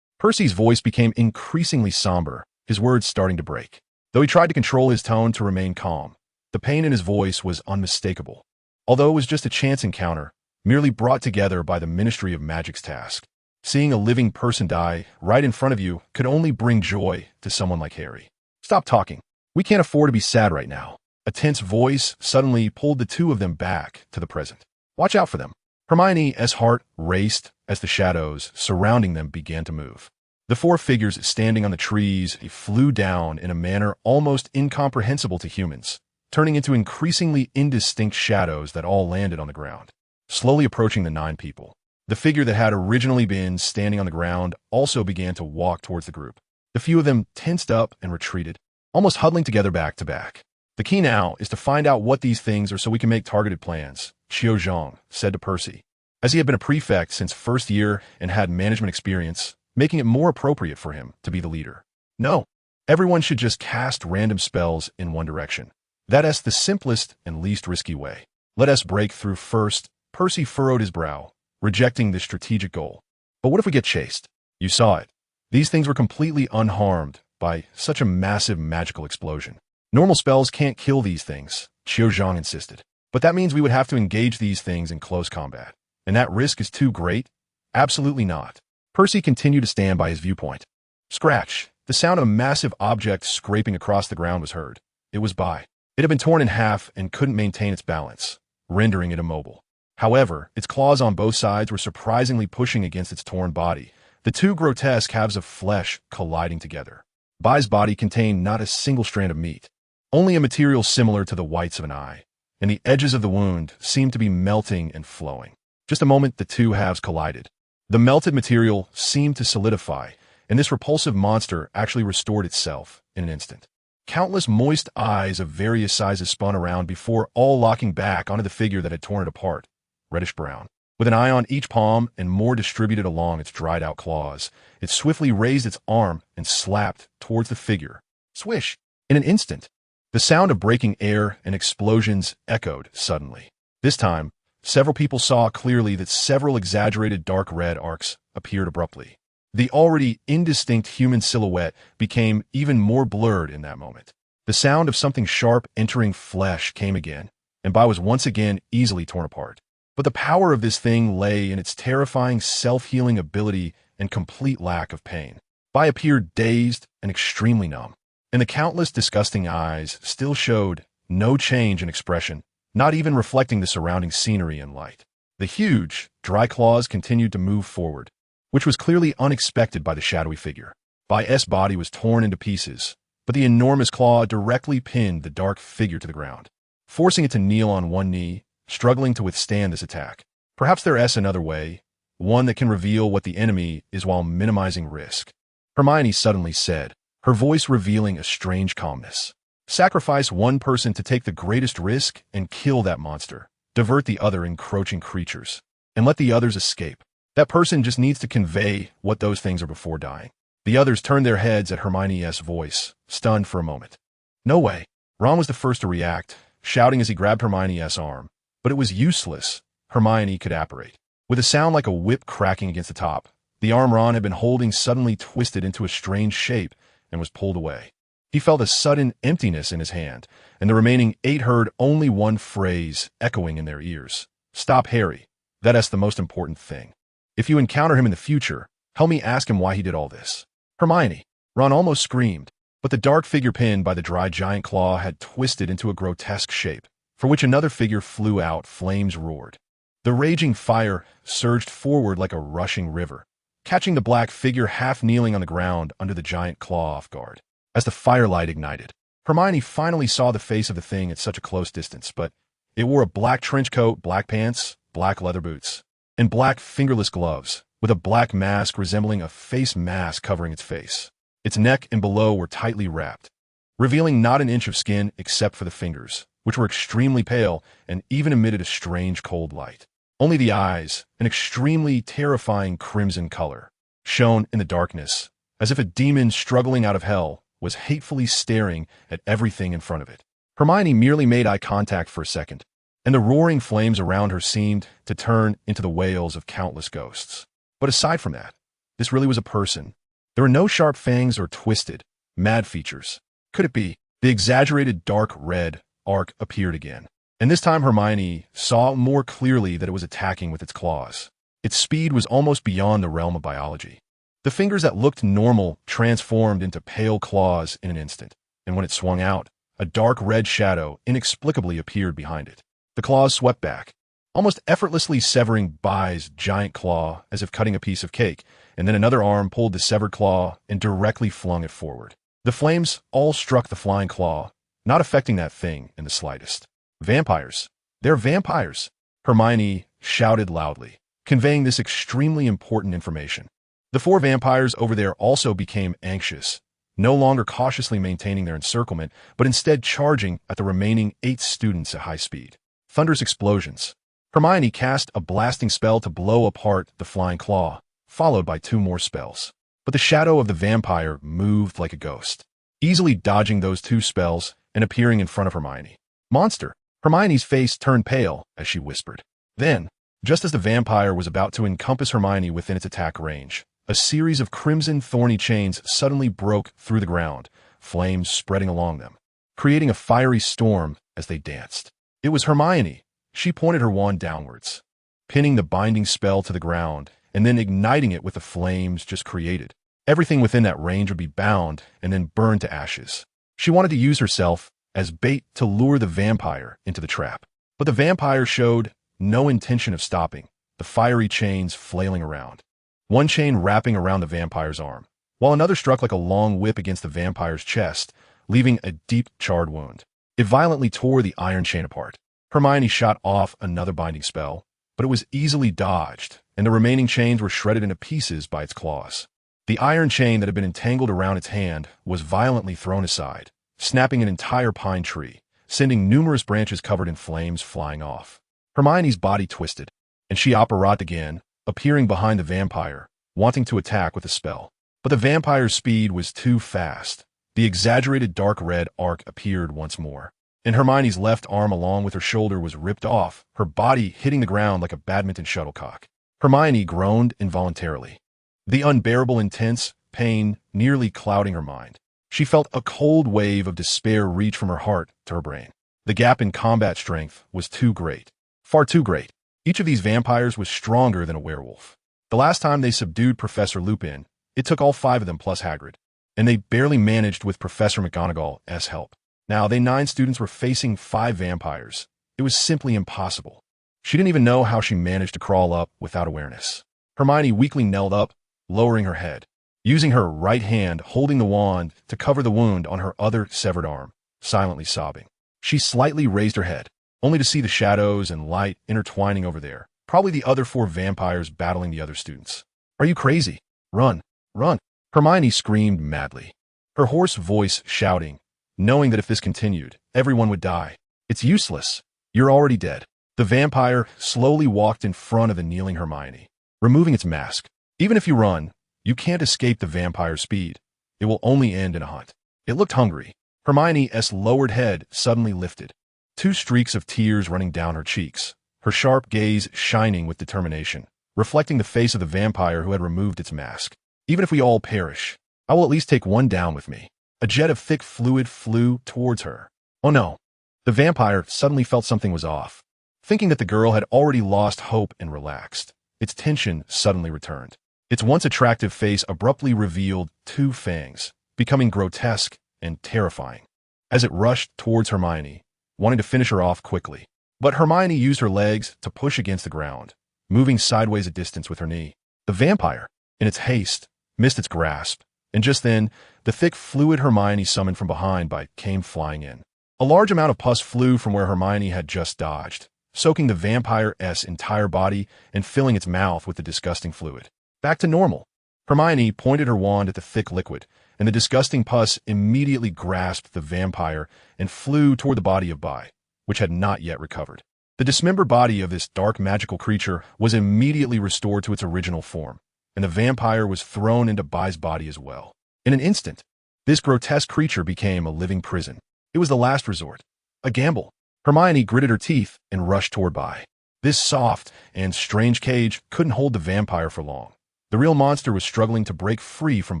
Percy's voice became increasingly somber, his words starting to break. Though he tried to control his tone to remain calm, the pain in his voice was unmistakable. Although it was just a chance encounter, merely brought together by the Ministry of Magic's task, seeing a living person die right in front of you could only bring joy to someone like Harry. Stop talking. We can't afford to be sad right now. A tense voice suddenly pulled the two of them back to the present. Watch out for them. Hermione's heart raced as the shadows surrounding them began to move. The four figures standing on the trees flew down in a manner almost incomprehensible to humans, turning into increasingly indistinct shadows that all landed on the ground. Slowly approaching the 9 people, the figure that had originally been standing on the ground also began to walk towards the group. The few of them tensed up and retreated, almost huddling together back to back. The key now is to find out what these things are so we can make targeted plans, Qiu Zhang said to Percy. As he had been a prefect since first year and had management experience, making it more appropriate for him to be the leader. No, everyone should just cast random spells in one direction. That's the simplest and least risky way. Let us break through first. Percy furrowed his brow, rejecting this strategic goal. But what if we get chased? You saw it. These things were completely unharmed by such a massive magical explosion. Normal spells can't kill these things, Qiu Zhang insisted. But that means we would have to engage these things in close combat. And that risk is too great? Absolutely not. Percy continued to stand by his viewpoint. Scratch. The sound of a massive object scraping across the ground was heard. It was Bai. It had been torn in half and couldn't maintain its balance, rendering it immobile. However, its claws on both sides were surprisingly pushing against its torn body, the two grotesque halves of flesh colliding together. Bai's body contained not a single strand of meat, only a material similar to the whites of an eye, and the edges of the wound seemed to be melting and flowing. Just a moment, the two halves collided. The melted material seemed to solidify, and this repulsive monster actually restored itself in an instant. Countless moist eyes of various sizes spun around before all locking back onto the figure that had torn it apart, reddish-brown. With an eye on each palm and more distributed along its dried-out claws, it swiftly raised its arm and slapped towards the figure. Swish! In an instant, the sound of breaking air and explosions echoed suddenly. This time, several people saw clearly that several exaggerated dark red arcs appeared abruptly. The already indistinct human silhouette became even more blurred in that moment. The sound of something sharp entering flesh came again, and Bai was once again easily torn apart. But the power of this thing lay in its terrifying self-healing ability and complete lack of pain. Bai appeared dazed and extremely numb, and the countless disgusting eyes still showed no change in expression, not even reflecting the surrounding scenery and light. The huge, dry claws continued to move forward, which was clearly unexpected by the shadowy figure. Bai's body was torn into pieces, but the enormous claw directly pinned the dark figure to the ground, forcing it to kneel on one knee, struggling to withstand this attack. Perhaps there's another way, one that can reveal what the enemy is while minimizing risk. Hermione suddenly said, her voice revealing a strange calmness. Sacrifice one person to take the greatest risk and kill that monster. Divert the other encroaching creatures, and let the others escape. That person just needs to convey what those things are before dying. The others turned their heads at Hermione's voice, stunned for a moment. No way. Ron was the first to react, shouting as he grabbed Hermione's arm. But it was useless. Hermione could apparate. With a sound like a whip cracking against the top, the arm Ron had been holding suddenly twisted into a strange shape and was pulled away. He felt a sudden emptiness in his hand, and the remaining 8 heard only one phrase echoing in their ears. Stop Harry. That's the most important thing. If you encounter him in the future, help me ask him why he did all this. Hermione. Ron almost screamed, but the dark figure pinned by the dry giant claw had twisted into a grotesque shape, for which another figure flew out. Flames roared. The raging fire surged forward like a rushing river, catching the black figure half kneeling on the ground under the giant claw off guard. As the firelight ignited, Hermione finally saw the face of the thing at such a close distance, but it wore a black trench coat, black pants, black leather boots, and black fingerless gloves, with a black mask resembling a face mask covering its face. Its neck and below were tightly wrapped, revealing not an inch of skin except for the fingers, which were extremely pale and even emitted a strange cold light. Only the eyes, an extremely terrifying crimson color, shone in the darkness, as if a demon struggling out of hell was hatefully staring at everything in front of it. Hermione merely made eye contact for a second, and the roaring flames around her seemed to turn into the wails of countless ghosts. But aside from that, this really was a person. There were no sharp fangs or twisted, mad features. Could it be? The exaggerated dark red arc appeared again, and this time Hermione saw more clearly that it was attacking with its claws. Its speed was almost beyond the realm of biology. The fingers that looked normal transformed into pale claws in an instant, and when it swung out, a dark red shadow inexplicably appeared behind it. The claws swept back, almost effortlessly severing Bai's giant claw as if cutting a piece of cake, and then another arm pulled the severed claw and directly flung it forward. The flames all struck the flying claw, not affecting that thing in the slightest. Vampires. They're vampires, Hermione shouted loudly, conveying this extremely important information. The 4 vampires over there also became anxious, no longer cautiously maintaining their encirclement, but instead charging at the remaining 8 students at high speed. Thunderous explosions. Hermione cast a blasting spell to blow apart the flying claw, followed by 2 more spells. But the shadow of the vampire moved like a ghost, easily dodging those 2 spells and appearing in front of Hermione. Monster! Hermione's face turned pale as she whispered. Then, just as the vampire was about to encompass Hermione within its attack range, a series of crimson thorny chains suddenly broke through the ground, flames spreading along them, creating a fiery storm as they danced. It was Hermione. She pointed her wand downwards, pinning the binding spell to the ground, and then igniting it with the flames just created. Everything within that range would be bound and then burned to ashes. She wanted to use herself as bait to lure the vampire into the trap. But the vampire showed no intention of stopping, the fiery chains flailing around. One chain wrapping around the vampire's arm, while another struck like a long whip against the vampire's chest, leaving a deep charred wound. It violently tore the iron chain apart. Hermione shot off another binding spell, but it was easily dodged, and the remaining chains were shredded into pieces by its claws. The iron chain that had been entangled around its hand was violently thrown aside, snapping an entire pine tree, sending numerous branches covered in flames flying off. Hermione's body twisted, and she apparated again, appearing behind the vampire, wanting to attack with a spell. But the vampire's speed was too fast. The exaggerated dark red arc appeared once more, and Hermione's left arm along with her shoulder was ripped off, her body hitting the ground like a badminton shuttlecock. Hermione groaned involuntarily, the unbearable intense pain nearly clouding her mind. She felt a cold wave of despair reach from her heart to her brain. The gap in combat strength was too great. Far too great. Each of these vampires was stronger than a werewolf. The last time they subdued Professor Lupin, it took all 5 of them plus Hagrid, and they barely managed with Professor McGonagall's help. Now, they 9 students were facing 5 vampires. It was simply impossible. She didn't even know how she managed to crawl up without awareness. Hermione weakly knelt up, lowering her head, using her right hand holding the wand to cover the wound on her other severed arm, silently sobbing. She slightly raised her head, only to see the shadows and light intertwining over there, probably the other 4 vampires battling the other students. "Are you crazy? Run! Run!" Hermione screamed madly, her hoarse voice shouting, knowing that if this continued, everyone would die. "It's useless. You're already dead." The vampire slowly walked in front of the kneeling Hermione, removing its mask. "Even if you run, you can't escape the vampire's speed. It will only end in a hunt." It looked hungry. Hermione's lowered head suddenly lifted, 2 streaks of tears running down her cheeks, her sharp gaze shining with determination, reflecting the face of the vampire who had removed its mask. "Even if we all perish, I will at least take one down with me." A jet of thick fluid flew towards her. Oh no. The vampire suddenly felt something was off. Thinking that the girl had already lost hope and relaxed, its tension suddenly returned. Its once attractive face abruptly revealed 2 fangs, becoming grotesque and terrifying, as it rushed towards Hermione, wanting to finish her off quickly. But Hermione used her legs to push against the ground, moving sideways a distance with her knee. The vampire, in its haste, missed its grasp, and just then, the thick fluid Hermione summoned from behind came flying in. A large amount of pus flew from where Hermione had just dodged, soaking the vampire's entire body and filling its mouth with the disgusting fluid. Back to normal. Hermione pointed her wand at the thick liquid, and the disgusting pus immediately grasped the vampire and flew toward the body of Bai, which had not yet recovered. The dismembered body of this dark magical creature was immediately restored to its original form, and the vampire was thrown into Bai's body as well. In an instant, this grotesque creature became a living prison. It was the last resort, a gamble. Hermione gritted her teeth and rushed toward Bai. This soft and strange cage couldn't hold the vampire for long. The real monster was struggling to break free from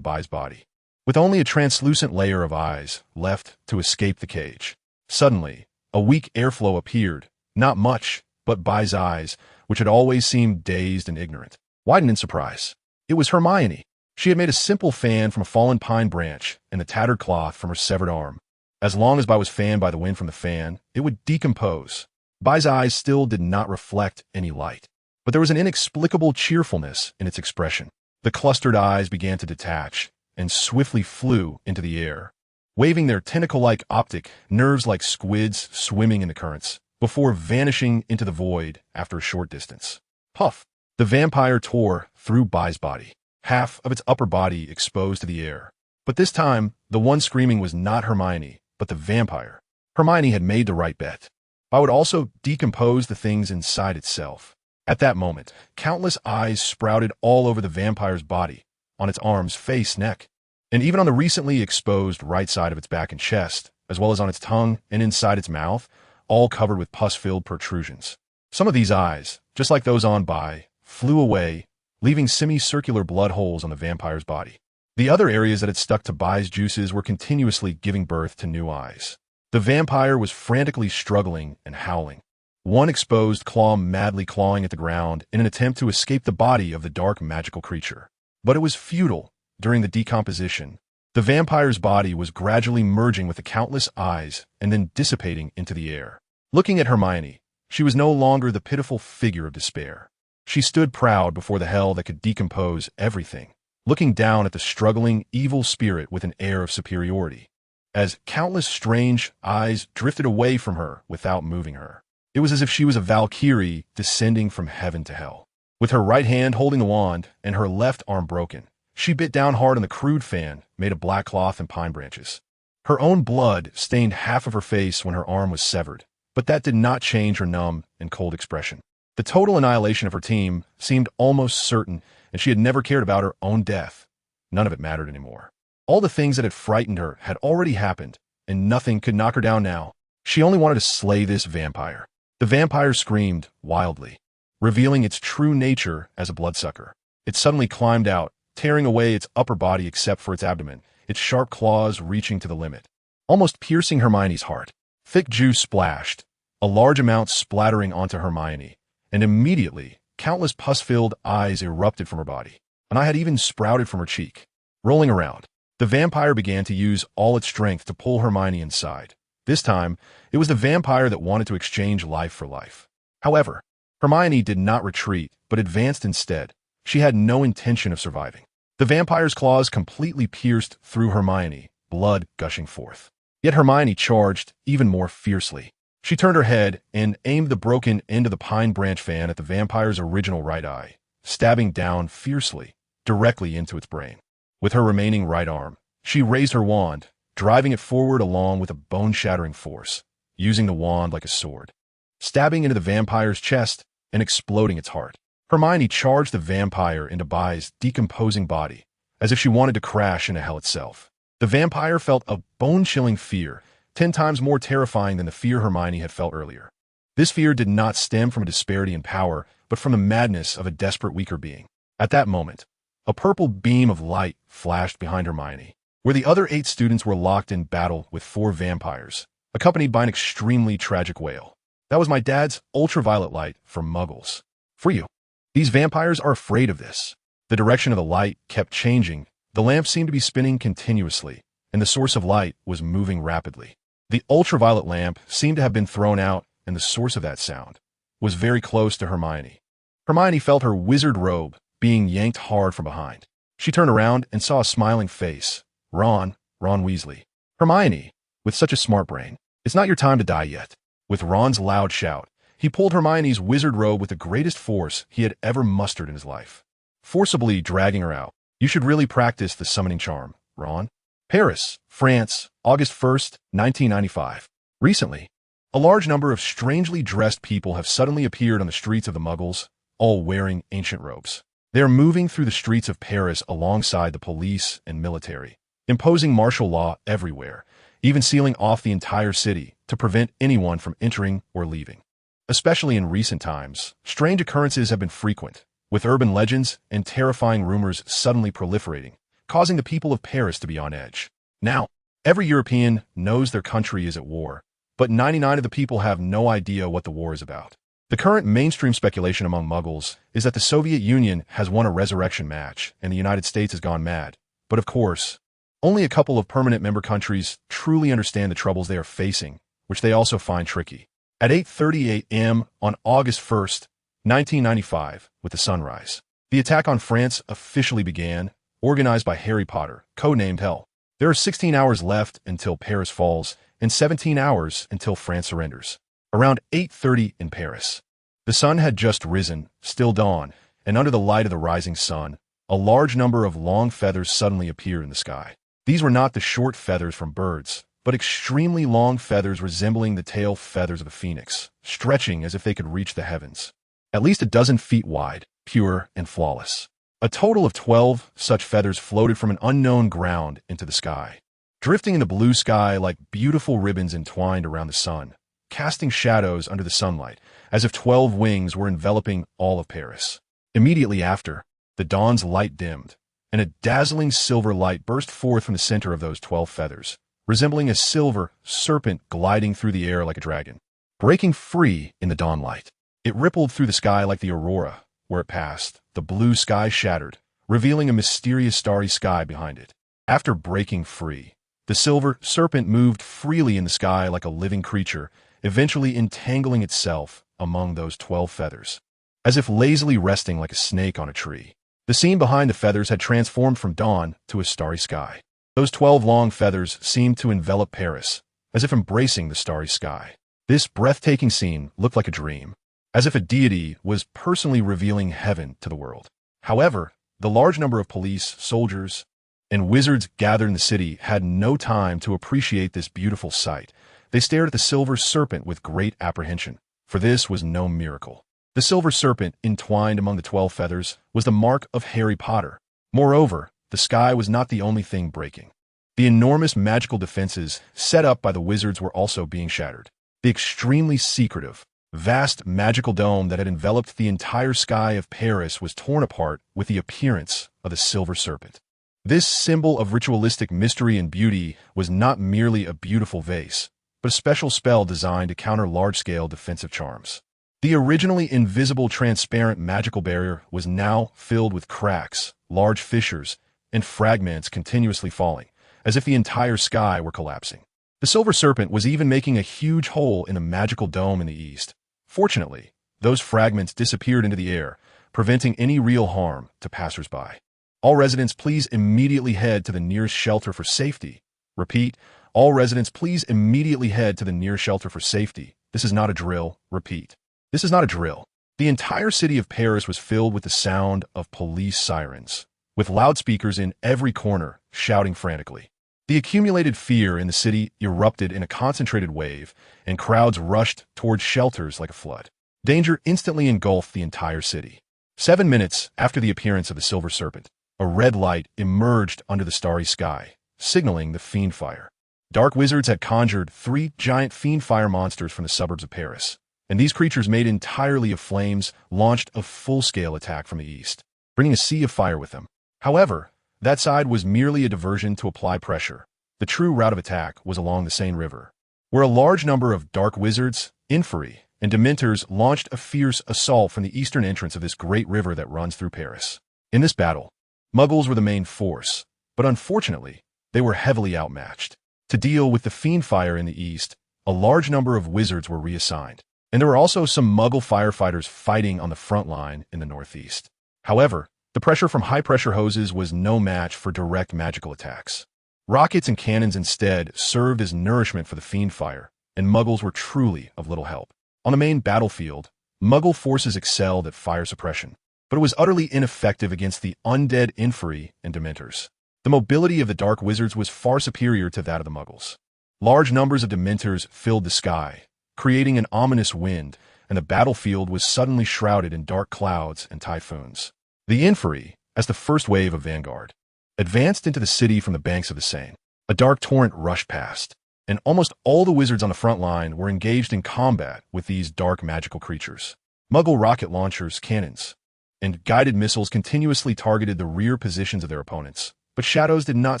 Bai's body, with only a translucent layer of eyes left to escape the cage. Suddenly, a weak airflow appeared, not much, but Bai's eyes, which had always seemed dazed and ignorant, widened in surprise. It was Hermione. She had made a simple fan from a fallen pine branch and the tattered cloth from her severed arm. As long as Bai was fanned by the wind from the fan, it would decompose. Bai's eyes still did not reflect any light, but there was an inexplicable cheerfulness in its expression. The clustered eyes began to detach and swiftly flew into the air, waving their tentacle-like optic nerves like squids swimming in the currents, before vanishing into the void after a short distance. Puff! The vampire tore through Bai's body, half of its upper body exposed to the air. But this time, the one screaming was not Hermione, but the vampire. Hermione had made the right bet. Bai would also decompose the things inside itself. At that moment, countless eyes sprouted all over the vampire's body, on its arms, face, neck, and even on the recently exposed right side of its back and chest, as well as on its tongue and inside its mouth, all covered with pus-filled protrusions. Some of these eyes, just like those on Bai, flew away, leaving semicircular blood holes on the vampire's body. The other areas that had stuck to Bai's juices were continuously giving birth to new eyes. The vampire was frantically struggling and howling, one exposed claw madly clawing at the ground in an attempt to escape the body of the dark magical creature. But it was futile. During the decomposition, the vampire's body was gradually merging with the countless eyes and then dissipating into the air. Looking at Hermione, she was no longer the pitiful figure of despair. She stood proud before the hell that could decompose everything, looking down at the struggling, evil spirit with an air of superiority. As countless strange eyes drifted away from her without moving her, it was as if she was a Valkyrie descending from heaven to hell. With her right hand holding the wand and her left arm broken, she bit down hard on the crude fan made of black cloth and pine branches. Her own blood stained half of her face when her arm was severed, but that did not change her numb and cold expression. The total annihilation of her team seemed almost certain, and she had never cared about her own death. None of it mattered anymore. All the things that had frightened her had already happened, and nothing could knock her down now. She only wanted to slay this vampire. The vampire screamed wildly, revealing its true nature as a bloodsucker. It suddenly climbed out, tearing away its upper body except for its abdomen, its sharp claws reaching to the limit, almost piercing Hermione's heart. Thick juice splashed, a large amount splattering onto Hermione, and immediately, countless pus-filled eyes erupted from her body. An eye had even sprouted from her cheek. Rolling around, the vampire began to use all its strength to pull Hermione inside. This time, it was the vampire that wanted to exchange life for life. However, Hermione did not retreat, but advanced instead. She had no intention of surviving. The vampire's claws completely pierced through Hermione, blood gushing forth. Yet Hermione charged even more fiercely. She turned her head and aimed the broken end of the pine branch fan at the vampire's original right eye, stabbing down fiercely, directly into its brain. With her remaining right arm, she raised her wand, driving it forward along with a bone-shattering force, using the wand like a sword, stabbing into the vampire's chest and exploding its heart. Hermione charged the vampire into Bai's decomposing body, as if she wanted to crash into hell itself. The vampire felt a bone-chilling fear, 10 times more terrifying than the fear Hermione had felt earlier. This fear did not stem from a disparity in power, but from the madness of a desperate weaker being. At that moment, a purple beam of light flashed behind Hermione, where the other 8 students were locked in battle with 4 vampires, accompanied by an extremely tragic wail. That was my dad's ultraviolet light for muggles. For you. These vampires are afraid of this. The direction of the light kept changing. The lamp seemed to be spinning continuously, and the source of light was moving rapidly. The ultraviolet lamp seemed to have been thrown out, and the source of that sound was very close to Hermione. Hermione felt her wizard robe being yanked hard from behind. She turned around and saw a smiling face. Ron Weasley. Hermione, with such a smart brain. It's not your time to die yet. With Ron's loud shout, he pulled Hermione's wizard robe with the greatest force he had ever mustered in his life, forcibly dragging her out. You should really practice the summoning charm, Ron. Paris, France, August 1st, 1995. Recently, A large number of strangely dressed people have suddenly appeared on the streets of the Muggles, all wearing ancient robes. They are moving through the streets of Paris alongside the police and military, imposing martial law everywhere, even sealing off the entire city to prevent anyone from entering or leaving. Especially in recent times, strange occurrences have been frequent, with urban legends and terrifying rumors suddenly proliferating, causing the people of Paris to be on edge. Now, every European knows their country is at war, but 99% of the people have no idea what the war is about. The current mainstream speculation among Muggles is that the Soviet Union has won a resurrection match and the United States has gone mad. But of course, only a couple of permanent member countries truly understand the troubles they are facing, which they also find tricky. At 8:30 a.m. on August 1st, 1995, with the sunrise, the attack on France officially began, organized by Harry Potter, codenamed Hell. There are 16 hours left until Paris falls, and 17 hours until France surrenders. Around 8:30 in Paris, the sun had just risen, still dawn, and under the light of the rising sun, a large number of long feathers suddenly appeared in the sky. These were not the short feathers from birds, but extremely long feathers resembling the tail feathers of a phoenix, stretching as if they could reach the heavens. At least a dozen feet wide, pure and flawless. A total of 12 such feathers floated from an unknown ground into the sky, drifting in the blue sky like beautiful ribbons entwined around the sun, casting shadows under the sunlight, as if 12 wings were enveloping all of Paris. Immediately after, the dawn's light dimmed, and a dazzling silver light burst forth from the center of those 12 feathers, resembling a silver serpent gliding through the air like a dragon. Breaking free in the dawn light, it rippled through the sky like the aurora. Where it passed, the blue sky shattered, revealing a mysterious starry sky behind it. After breaking free, the silver serpent moved freely in the sky like a living creature, eventually entangling itself among those 12 feathers, as if lazily resting like a snake on a tree. The scene behind the feathers had transformed from dawn to a starry sky. Those 12 long feathers seemed to envelop Paris, as if embracing the starry sky. This breathtaking scene looked like a dream, as if a deity was personally revealing heaven to the world. However, the large number of police, soldiers, and wizards gathered in the city had no time to appreciate this beautiful sight. They stared at the silver serpent with great apprehension, for this was no miracle. The silver serpent, entwined among the 12 feathers, was the mark of Harry Potter. Moreover, the sky was not the only thing breaking. The enormous magical defenses set up by the wizards were also being shattered. The extremely secretive, vast magical dome that had enveloped the entire sky of Paris was torn apart with the appearance of the silver serpent. This symbol of ritualistic mystery and beauty was not merely a beautiful vase, but a special spell designed to counter large-scale defensive charms. The originally invisible transparent magical barrier was now filled with cracks, large fissures, and fragments continuously falling, as if the entire sky were collapsing. The silver serpent was even making a huge hole in the magical dome in the east. Fortunately, those fragments disappeared into the air, preventing any real harm to passers-by. All residents, please immediately head to the nearest shelter for safety. Repeat, all residents, please immediately head to the nearest shelter for safety. This is not a drill. Repeat. This is not a drill. The entire city of Paris was filled with the sound of police sirens, with loudspeakers in every corner shouting frantically. The accumulated fear in the city erupted in a concentrated wave, and crowds rushed towards shelters like a flood. Danger instantly engulfed the entire city. 7 minutes after the appearance of the silver serpent, a red light emerged under the starry sky, signaling the fiend fire. Dark wizards had conjured 3 giant fiend fire monsters from the suburbs of Paris, and these creatures, made entirely of flames, launched a full-scale attack from the east, bringing a sea of fire with them. However, that side was merely a diversion to apply pressure. The true route of attack was along the Seine River, where a large number of dark wizards, inferi, and dementors launched a fierce assault from the eastern entrance of this great river that runs through Paris. In this battle, Muggles were the main force, but unfortunately, they were heavily outmatched. To deal with the fiend fire in the east, a large number of wizards were reassigned, and there were also some Muggle firefighters fighting on the front line in the northeast. However, the pressure from high-pressure hoses was no match for direct magical attacks. Rockets and cannons instead served as nourishment for the fiend fire, and Muggles were truly of little help. On the main battlefield, Muggle forces excelled at fire suppression, but it was utterly ineffective against the undead inferi and dementors. The mobility of the dark wizards was far superior to that of the Muggles. Large numbers of dementors filled the sky, creating an ominous wind, and the battlefield was suddenly shrouded in dark clouds and typhoons. The infantry, as the first wave of vanguard, advanced into the city from the banks of the Seine. A dark torrent rushed past, and almost all the wizards on the front line were engaged in combat with these dark magical creatures. Muggle rocket launchers, cannons, and guided missiles continuously targeted the rear positions of their opponents, but shadows did not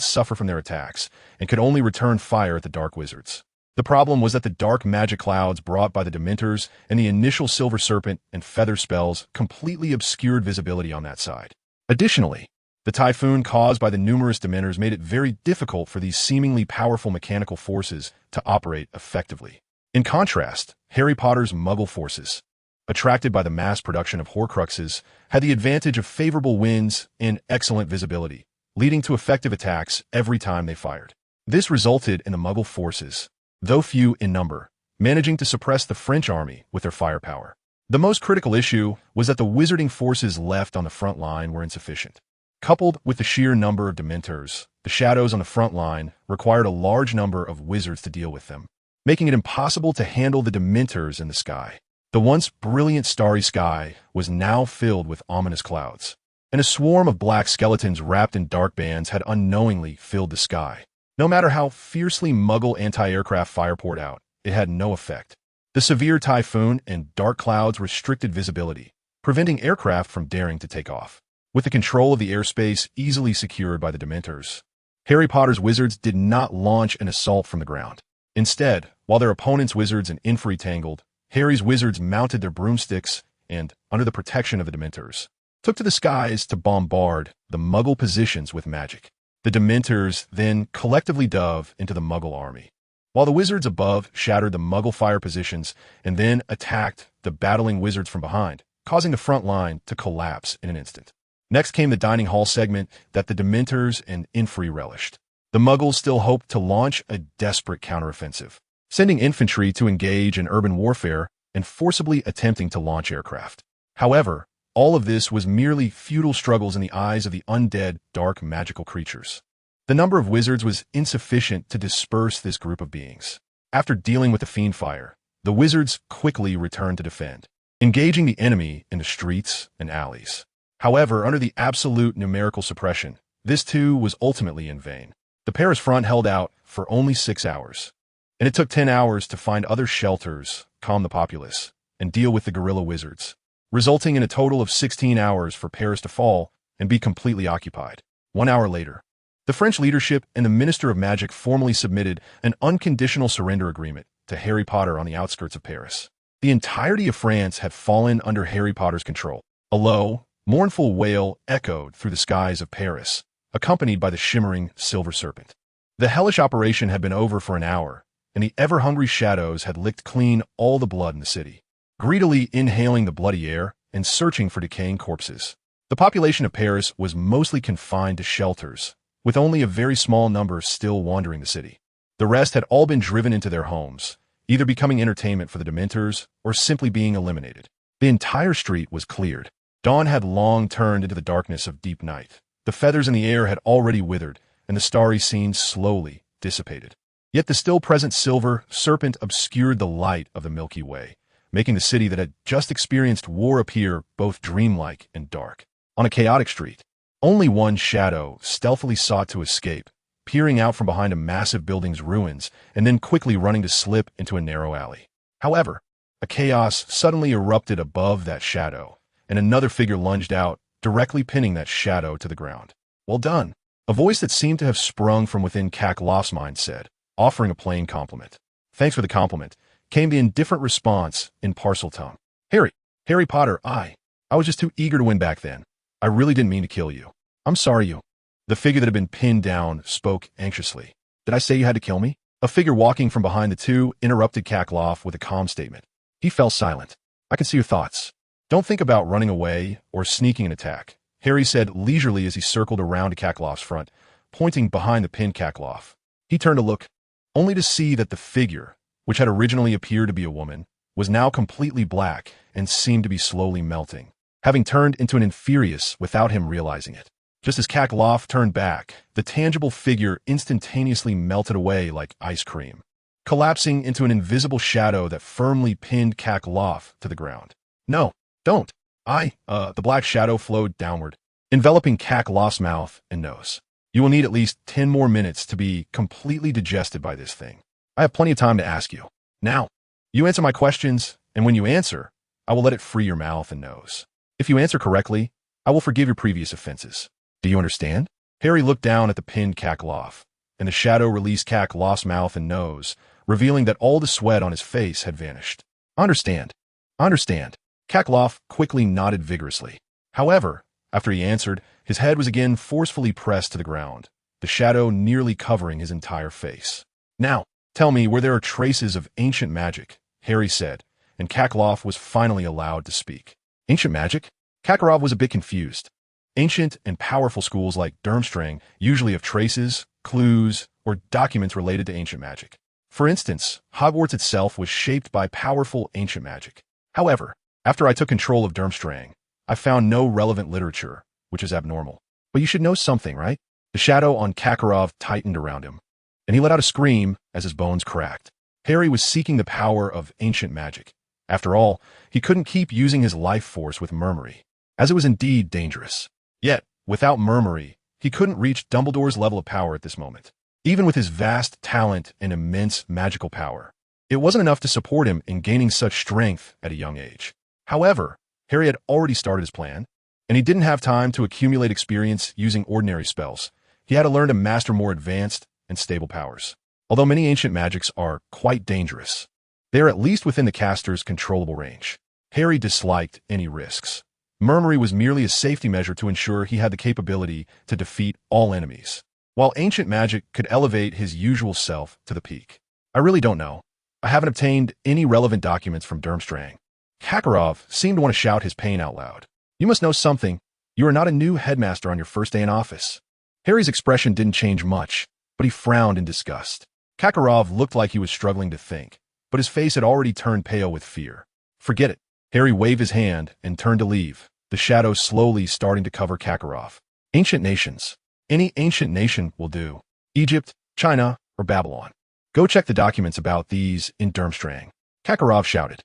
suffer from their attacks and could only return fire at the dark wizards. The problem was that the dark magic clouds brought by the Dementors and the initial silver serpent and feather spells completely obscured visibility on that side. Additionally, the typhoon caused by the numerous Dementors made it very difficult for these seemingly powerful mechanical forces to operate effectively. In contrast, Harry Potter's Muggle forces, attracted by the mass production of Horcruxes, had the advantage of favorable winds and excellent visibility, leading to effective attacks every time they fired. This resulted in the Muggle forces, though few in number, managing to suppress the French army with their firepower. The most critical issue was that the wizarding forces left on the front line were insufficient. Coupled with the sheer number of Dementors, the shadows on the front line required a large number of wizards to deal with them, making it impossible to handle the Dementors in the sky. The once brilliant starry sky was now filled with ominous clouds, and a swarm of black skeletons wrapped in dark bands had unknowingly filled the sky. No matter how fiercely Muggle anti-aircraft fire poured out, it had no effect. The severe typhoon and dark clouds restricted visibility, preventing aircraft from daring to take off. With the control of the airspace easily secured by the Dementors, Harry Potter's wizards did not launch an assault from the ground. Instead, while their opponents' wizards and infantry tangled, Harry's wizards mounted their broomsticks and, under the protection of the Dementors, took to the skies to bombard the Muggle positions with magic. The Dementors then collectively dove into the Muggle army, while the wizards above shattered the Muggle fire positions and then attacked the battling wizards from behind, causing the front line to collapse in an instant. Next came the dining hall segment that the Dementors and infantry relished. The Muggles still hoped to launch a desperate counteroffensive, sending infantry to engage in urban warfare and forcibly attempting to launch aircraft. However, all of this was merely futile struggles in the eyes of the undead, dark, magical creatures. The number of wizards was insufficient to disperse this group of beings. After dealing with the fiend fire, the wizards quickly returned to defend, engaging the enemy in the streets and alleys. However, under the absolute numerical suppression, this too was ultimately in vain. The Paris front held out for only 6 hours, and it took 10 hours to find other shelters, calm the populace, and deal with the guerrilla wizards, resulting in a total of 16 hours for Paris to fall and be completely occupied. 1 hour later, the French leadership and the Minister of Magic formally submitted an unconditional surrender agreement to Harry Potter on the outskirts of Paris. The entirety of France had fallen under Harry Potter's control. A low, mournful wail echoed through the skies of Paris, accompanied by the shimmering silver serpent. The hellish operation had been over for an hour, and the ever-hungry shadows had licked clean all the blood in the city, greedily inhaling the bloody air and searching for decaying corpses. The population of Paris was mostly confined to shelters, with only a very small number still wandering the city. The rest had all been driven into their homes, either becoming entertainment for the Dementors or simply being eliminated. The entire street was cleared. Dawn had long turned into the darkness of deep night. The feathers in the air had already withered, and the starry scene slowly dissipated. Yet the still-present silver serpent obscured the light of the Milky Way, making the city that had just experienced war appear both dreamlike and dark. On a chaotic street, only one shadow stealthily sought to escape, peering out from behind a massive building's ruins and then quickly running to slip into a narrow alley. However, a chaos suddenly erupted above that shadow, and another figure lunged out, directly pinning that shadow to the ground. "Well done." A voice that seemed to have sprung from within Kakloff's mind said, offering a plain compliment. "Thanks for the compliment," came the indifferent response in Parseltongue. Harry Potter, I was just too eager to win back then. I really didn't mean to kill you. I'm sorry you." The figure that had been pinned down spoke anxiously. "Did I say you had to kill me?" A figure walking from behind the two interrupted Kakloff with a calm statement. He fell silent. "I can see your thoughts. Don't think about running away or sneaking an attack," Harry said leisurely as he circled around to Kakloff's front, pointing behind the pinned Kakloff. He turned to look, only to see that the figure, which had originally appeared to be a woman, was now completely black and seemed to be slowly melting, having turned into an Inferius without him realizing it. Just as Kakloff turned back, the tangible figure instantaneously melted away like ice cream. collapsing into an invisible shadow that firmly pinned Kakloff to the ground. No, don't. The black shadow flowed downward, enveloping Kakloff's mouth and nose. You will need at least 10 more minutes to be completely digested by this thing. I have plenty of time to ask you. Now, you answer my questions, and when you answer, I will let it free your mouth and nose. If you answer correctly, I will forgive your previous offenses. Do you understand? Harry looked down at the pinned Kakloff, and the shadow released Kakloff's mouth and nose, revealing that all the sweat on his face had vanished. Understand. Kakloff quickly nodded vigorously. However, after he answered, his head was again forcefully pressed to the ground, the shadow nearly covering his entire face. Now, tell me where there are traces of ancient magic, Harry said, and Kakloff was finally allowed to speak. Ancient magic? Kakarov was a bit confused. Ancient and powerful schools like Durmstrang usually have traces, clues, or documents related to ancient magic. For instance, Hogwarts itself was shaped by powerful ancient magic. However, after I took control of Durmstrang, I found no relevant literature, which is abnormal. But you should know something, right? The shadow on Kakarov tightened around him, and he let out a scream as his bones cracked. Harry was seeking the power of ancient magic. After all, he couldn't keep using his life force with Murmury, as it was indeed dangerous. Yet, without Murmury, he couldn't reach Dumbledore's level of power at this moment. Even with his vast talent and immense magical power, it wasn't enough to support him in gaining such strength at a young age. However, Harry had already started his plan, and he didn't have time to accumulate experience using ordinary spells. He had to learn to master more advanced and stable powers. Although many ancient magics are quite dangerous, they are at least within the caster's controllable range. Harry disliked any risks. Murmury was merely a safety measure to ensure he had the capability to defeat all enemies, while ancient magic could elevate his usual self to the peak. I really don't know. I haven't obtained any relevant documents from Durmstrang. Kakarov seemed to want to shout his pain out loud. You must know something. You are not a new headmaster on your first day in office. Harry's expression didn't change much, but he frowned in disgust. Kakarov looked like he was struggling to think, but his face had already turned pale with fear. Forget it. Harry waved his hand and turned to leave, the shadow slowly starting to cover Kakarov. Ancient nations. Any ancient nation will do. Egypt, China, or Babylon. Go check the documents about these in Durmstrang. Kakarov shouted.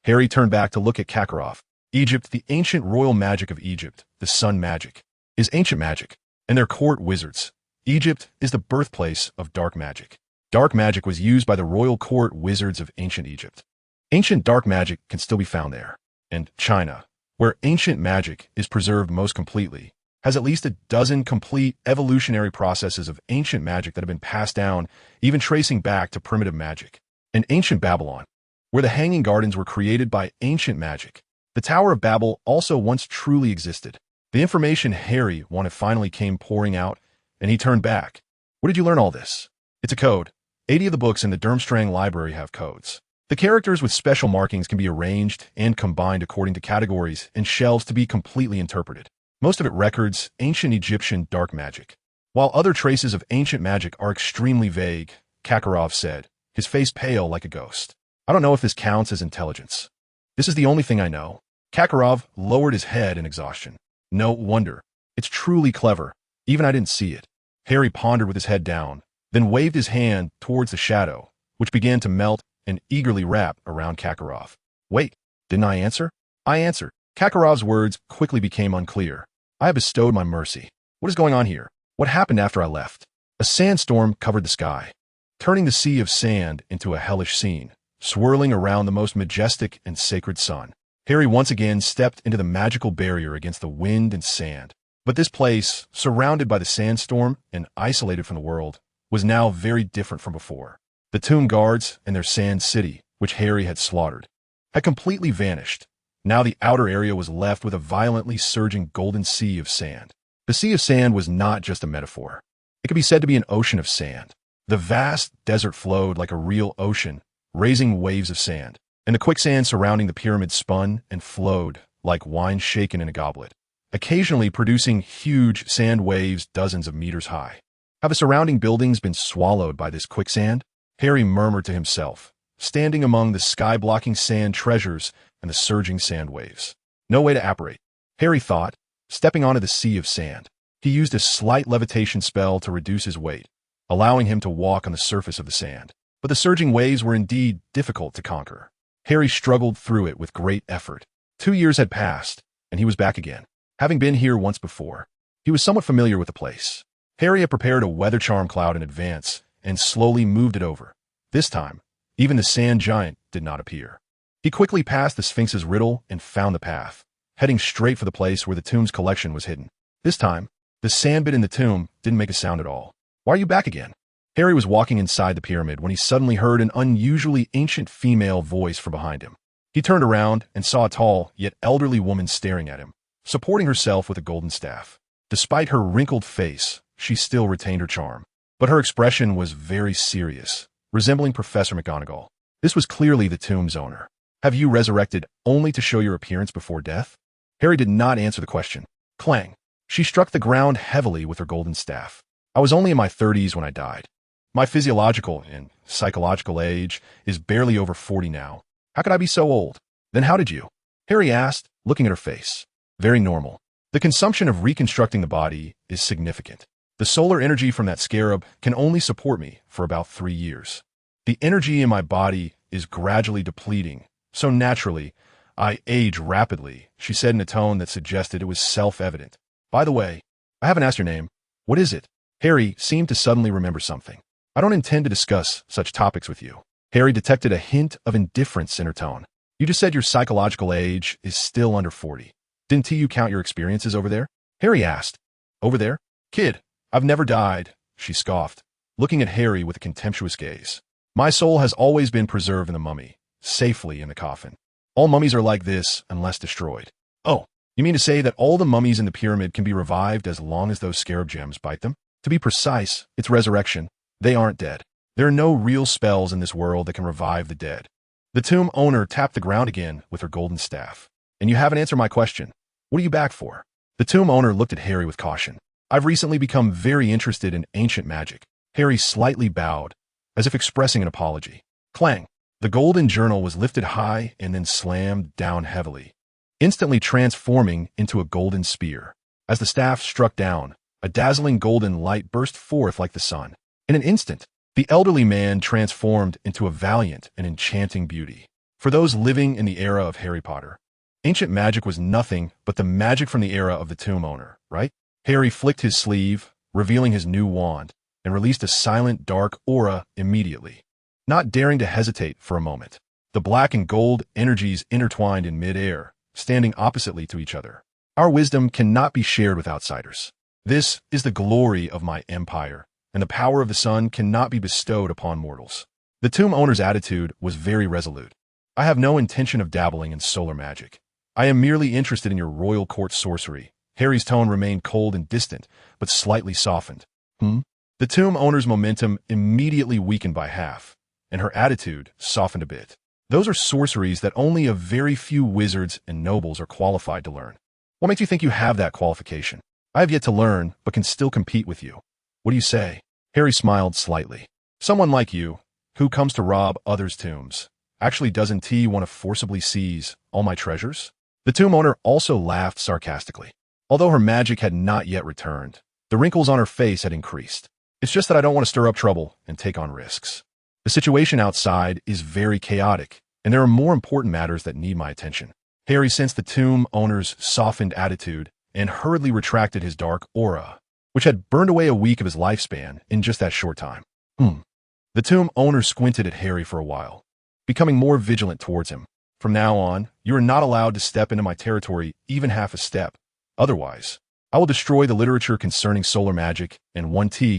Harry turned back to look at Kakarov. Egypt, the ancient royal magic of Egypt, the sun magic, is ancient magic, and their court wizards. Egypt is the birthplace of dark magic. Dark magic was used by the royal court wizards of ancient Egypt. Ancient dark magic can still be found there. And China, where ancient magic is preserved most completely, has at least a dozen complete evolutionary processes of ancient magic that have been passed down, even tracing back to primitive magic. And ancient Babylon, where the Hanging Gardens were created by ancient magic. The Tower of Babel also once truly existed. The information Harry wanted finally came pouring out, and he turned back. Where did you learn all this? It's a code. 80 of the books in the Durmstrang library have codes. The characters with special markings can be arranged and combined according to categories and shelves to be completely interpreted. Most of it records ancient Egyptian dark magic, while other traces of ancient magic are extremely vague, Kakarov said, his face pale like a ghost. I don't know if this counts as intelligence. This is the only thing I know. Kakarov lowered his head in exhaustion. No wonder. It's truly clever. Even I didn't see it. Harry pondered with his head down, then waved his hand towards the shadow, which began to melt and eagerly wrap around Kakarov. Wait, didn't I answer? I answered. Kakarov's words quickly became unclear. I have bestowed my mercy. What is going on here? What happened after I left? A sandstorm covered the sky, turning the sea of sand into a hellish scene, swirling around the most majestic and sacred sun. Harry once again stepped into the magical barrier against the wind and sand. But this place, surrounded by the sandstorm and isolated from the world, was now very different from before. The tomb guards and their sand city, which Harry had slaughtered, had completely vanished. Now the outer area was left with a violently surging golden sea of sand. The sea of sand was not just a metaphor. It could be said to be an ocean of sand. The vast desert flowed like a real ocean, raising waves of sand, and the quicksand surrounding the pyramid spun and flowed like wine shaken in a goblet, occasionally producing huge sand waves dozens of meters high. Have the surrounding buildings been swallowed by this quicksand? Harry murmured to himself, standing among the sky-blocking sand treasures and the surging sand waves. No way to apparate, Harry thought, stepping onto the sea of sand. He used a slight levitation spell to reduce his weight, allowing him to walk on the surface of the sand. but the surging waves were indeed difficult to conquer. Harry struggled through it with great effort. 2 years had passed, and he was back again. Having been here once before, he was somewhat familiar with the place. Harry had prepared a weather charm cloud in advance and slowly moved it over. This time, even the sand giant did not appear. He quickly passed the Sphinx's riddle and found the path, heading straight for the place where the tomb's collection was hidden. This time, the sandbit in the tomb didn't make a sound at all. "Why are you back again?" Harry was walking inside the pyramid when he suddenly heard an unusually ancient female voice from behind him. He turned around and saw a tall, yet elderly woman staring at him, supporting herself with a golden staff. Despite her wrinkled face, she still retained her charm. But her expression was very serious, resembling Professor McGonagall. This was clearly the tomb's owner. "Have you resurrected only to show your appearance before death?" Harry did not answer the question. Clang! She struck the ground heavily with her golden staff. "I was only in my 30s when I died. My physiological and psychological age is barely over 40 now. How could I be so old?" "Then how did you?" Harry asked, looking at her face. "Very normal. The consumption of reconstructing the body is significant. The solar energy from that scarab can only support me for about 3 years. The energy in my body is gradually depleting, so naturally, I age rapidly," she said in a tone that suggested it was self-evident. "By the way, I haven't asked your name. What is it?" Harry seemed to suddenly remember something. "I don't intend to discuss such topics with you." Harry detected a hint of indifference in her tone. "You just said your psychological age is still under 40. Didn't you count your experiences over there?" Harry asked. "Over there? Kid, I've never died," she scoffed, looking at Harry with a contemptuous gaze. "My soul has always been preserved in the mummy, safely in the coffin. All mummies are like this unless destroyed." "Oh, you mean to say that all the mummies in the pyramid can be revived as long as those scarab gems bite them? To be precise, it's resurrection. They aren't dead. There are no real spells in this world that can revive the dead." The tomb owner tapped the ground again with her golden staff. "And you haven't answered my question. What are you back for?" The tomb owner looked at Harry with caution. "I've recently become very interested in ancient magic." Harry slightly bowed, as if expressing an apology. Clang! The golden journal was lifted high and then slammed down heavily, instantly transforming into a golden spear. As the staff struck down, a dazzling golden light burst forth like the sun. In an instant, the elderly man transformed into a valiant and enchanting beauty. For those living in the era of Harry Potter, ancient magic was nothing but the magic from the era of the tomb owner, right? Harry flicked his sleeve, revealing his new wand, and released a silent, dark aura immediately. Not daring to hesitate for a moment, the black and gold energies intertwined in mid-air, standing oppositely to each other. "Our wisdom cannot be shared with outsiders. This is the glory of my empire, and the power of the sun cannot be bestowed upon mortals." The tomb owner's attitude was very resolute. "I have no intention of dabbling in solar magic. I am merely interested in your royal court sorcery." Harry's tone remained cold and distant, but slightly softened. The tomb owner's momentum immediately weakened by half, and her attitude softened a bit. "Those are sorceries that only a very few wizards and nobles are qualified to learn. What makes you think you have that qualification? I have yet to learn, but can still compete with you." "What do you say?" Harry smiled slightly. "Someone like you, who comes to rob others' tombs, actually doesn't he want to forcibly seize all my treasures?" The tomb owner also laughed sarcastically. Although her magic had not yet returned, the wrinkles on her face had increased. "It's just that I don't want to stir up trouble and take on risks. The situation outside is very chaotic, and there are more important matters that need my attention." Harry sensed the tomb owner's softened attitude and hurriedly retracted his dark aura, which had burned away a week of his lifespan in just that short time. The tomb owner squinted at Harry for a while, becoming more vigilant towards him. "From now on, you are not allowed to step into my territory even half a step. Otherwise, I will destroy the literature concerning solar magic and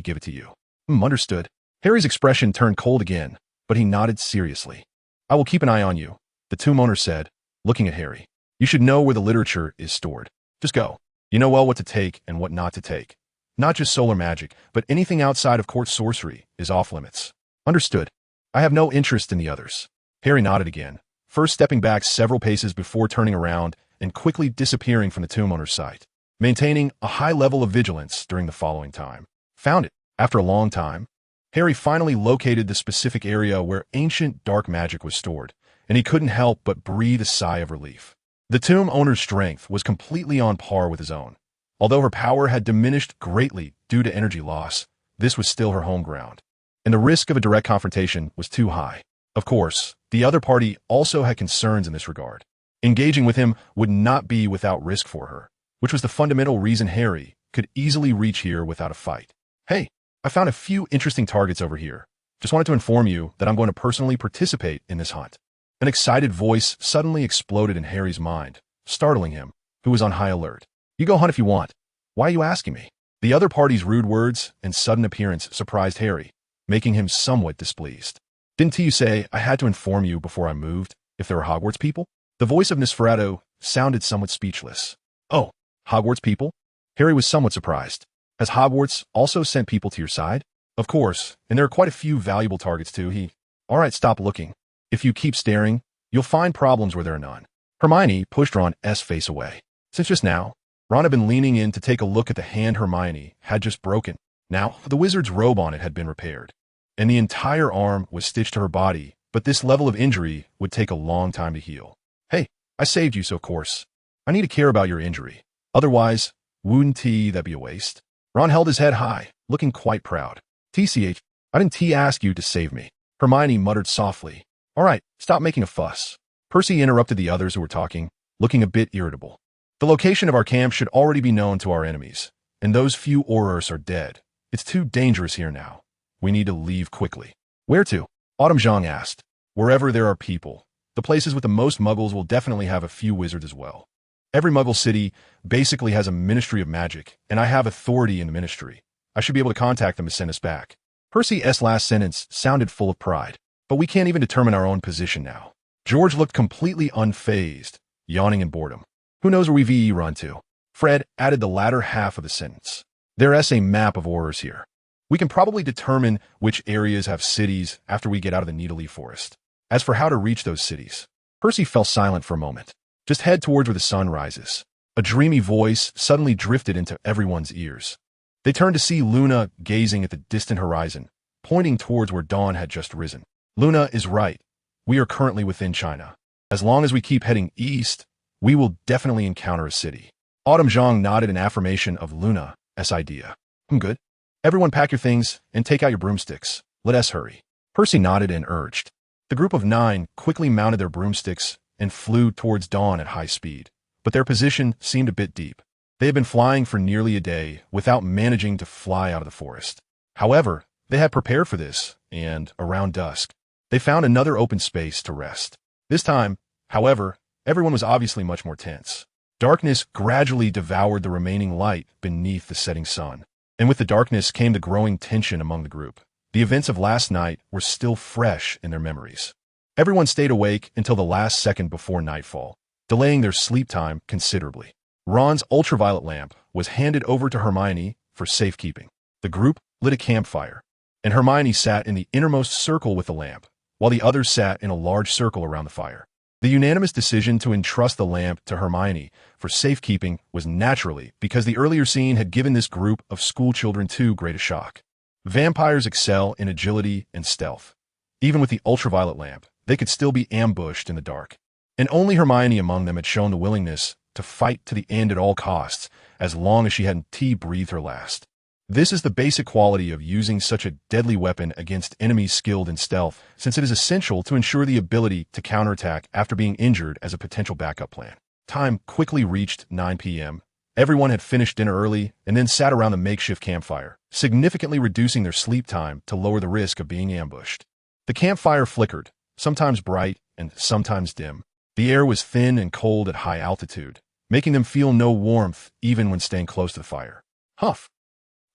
give it to you." Understood." Harry's expression turned cold again, but he nodded seriously. "I will keep an eye on you," the tomb owner said, looking at Harry. "You should know where the literature is stored. Just go. You know well what to take and what not to take. Not just solar magic, but anything outside of court sorcery is off limits." "Understood. I have no interest in the others." Harry nodded again, first stepping back several paces before turning around and quickly disappearing from the tomb owner's sight, maintaining a high level of vigilance during the following time. Found it. After a long time, Harry finally located the specific area where ancient dark magic was stored, and he couldn't help but breathe a sigh of relief. The tomb owner's strength was completely on par with his own. Although her power had diminished greatly due to energy loss, this was still her home ground. and the risk of a direct confrontation was too high. Of course, the other party also had concerns in this regard. Engaging with him would not be without risk for her, which was the fundamental reason Harry could easily reach here without a fight. Hey, I found a few interesting targets over here. Just wanted to inform you that I'm going to personally participate in this hunt. An excited voice suddenly exploded in Harry's mind, startling him, who was on high alert. You go hunt if you want. Why are you asking me? The other party's rude words and sudden appearance surprised Harry, making him somewhat displeased. Didn't you say I had to inform you before I moved if there were Hogwarts people? The voice of Nosferatu sounded somewhat speechless. Oh, Hogwarts people? Harry was somewhat surprised. Has Hogwarts also sent people to your side? Of course, and there are quite a few valuable targets too. All right, stop looking. If you keep staring, you'll find problems where there are none. Hermione pushed Ron's face away. Since just now, Ron had been leaning in to take a look at the hand Hermione had just broken. Now, the wizard's robe on it had been repaired, and the entire arm was stitched to her body, but this level of injury would take a long time to heal. Hey, I saved you, so of course, I need to care about your injury. Otherwise, wouldn't that be a waste? Ron held his head high, looking quite proud. TCH, I didn't ask you to save me. Hermione muttered softly. All right, stop making a fuss. Percy interrupted the others who were talking, looking a bit irritable. The location of our camp should already be known to our enemies, and those few Aurors are dead. It's too dangerous here now. We need to leave quickly. Where to? Autumn Zhang asked. Wherever there are people. The places with the most muggles will definitely have a few wizards as well. Every muggle city basically has a ministry of magic, and I have authority in the ministry. I should be able to contact them to send us back. Percy's last sentence sounded full of pride. But we can't even determine our own position now. George looked completely unfazed, yawning in boredom. Who knows where we run to? Fred added the latter half of the sentence. There's a map of Aurors here. We can probably determine which areas have cities after we get out of the Needleleaf Forest. As for how to reach those cities, Percy fell silent for a moment. Just head towards where the sun rises. A dreamy voice suddenly drifted into everyone's ears. They turned to see Luna gazing at the distant horizon, pointing towards where dawn had just risen. Luna is right. We are currently within China. As long as we keep heading east, we will definitely encounter a city. Autumn Zhang nodded in affirmation of Luna's idea. Good. Everyone pack your things and take out your broomsticks. Let us hurry. Percy nodded and urged. The group of 9 quickly mounted their broomsticks and flew towards dawn at high speed, but their position seemed a bit deep. They had been flying for nearly a day without managing to fly out of the forest. However, they had prepared for this, and, around dusk, they found another open space to rest. This time, however, everyone was obviously much more tense. Darkness gradually devoured the remaining light beneath the setting sun, and with the darkness came the growing tension among the group. The events of last night were still fresh in their memories. Everyone stayed awake until the last second before nightfall, delaying their sleep time considerably. Ron's ultraviolet lamp was handed over to Hermione for safekeeping. The group lit a campfire, and Hermione sat in the innermost circle with the lamp, while the others sat in a large circle around the fire. The unanimous decision to entrust the lamp to Hermione for safekeeping was naturally because the earlier scene had given this group of schoolchildren too great a shock. Vampires excel in agility and stealth. Even with the ultraviolet lamp, they could still be ambushed in the dark. And only Hermione among them had shown the willingness to fight to the end at all costs, as long as she hadn't breathed her last. This is the basic quality of using such a deadly weapon against enemies skilled in stealth, since it is essential to ensure the ability to counterattack after being injured as a potential backup plan. Time quickly reached 9 p.m. Everyone had finished dinner early and then sat around the makeshift campfire, significantly reducing their sleep time to lower the risk of being ambushed. The campfire flickered, sometimes bright and sometimes dim. The air was thin and cold at high altitude, making them feel no warmth even when staying close to the fire. Huff.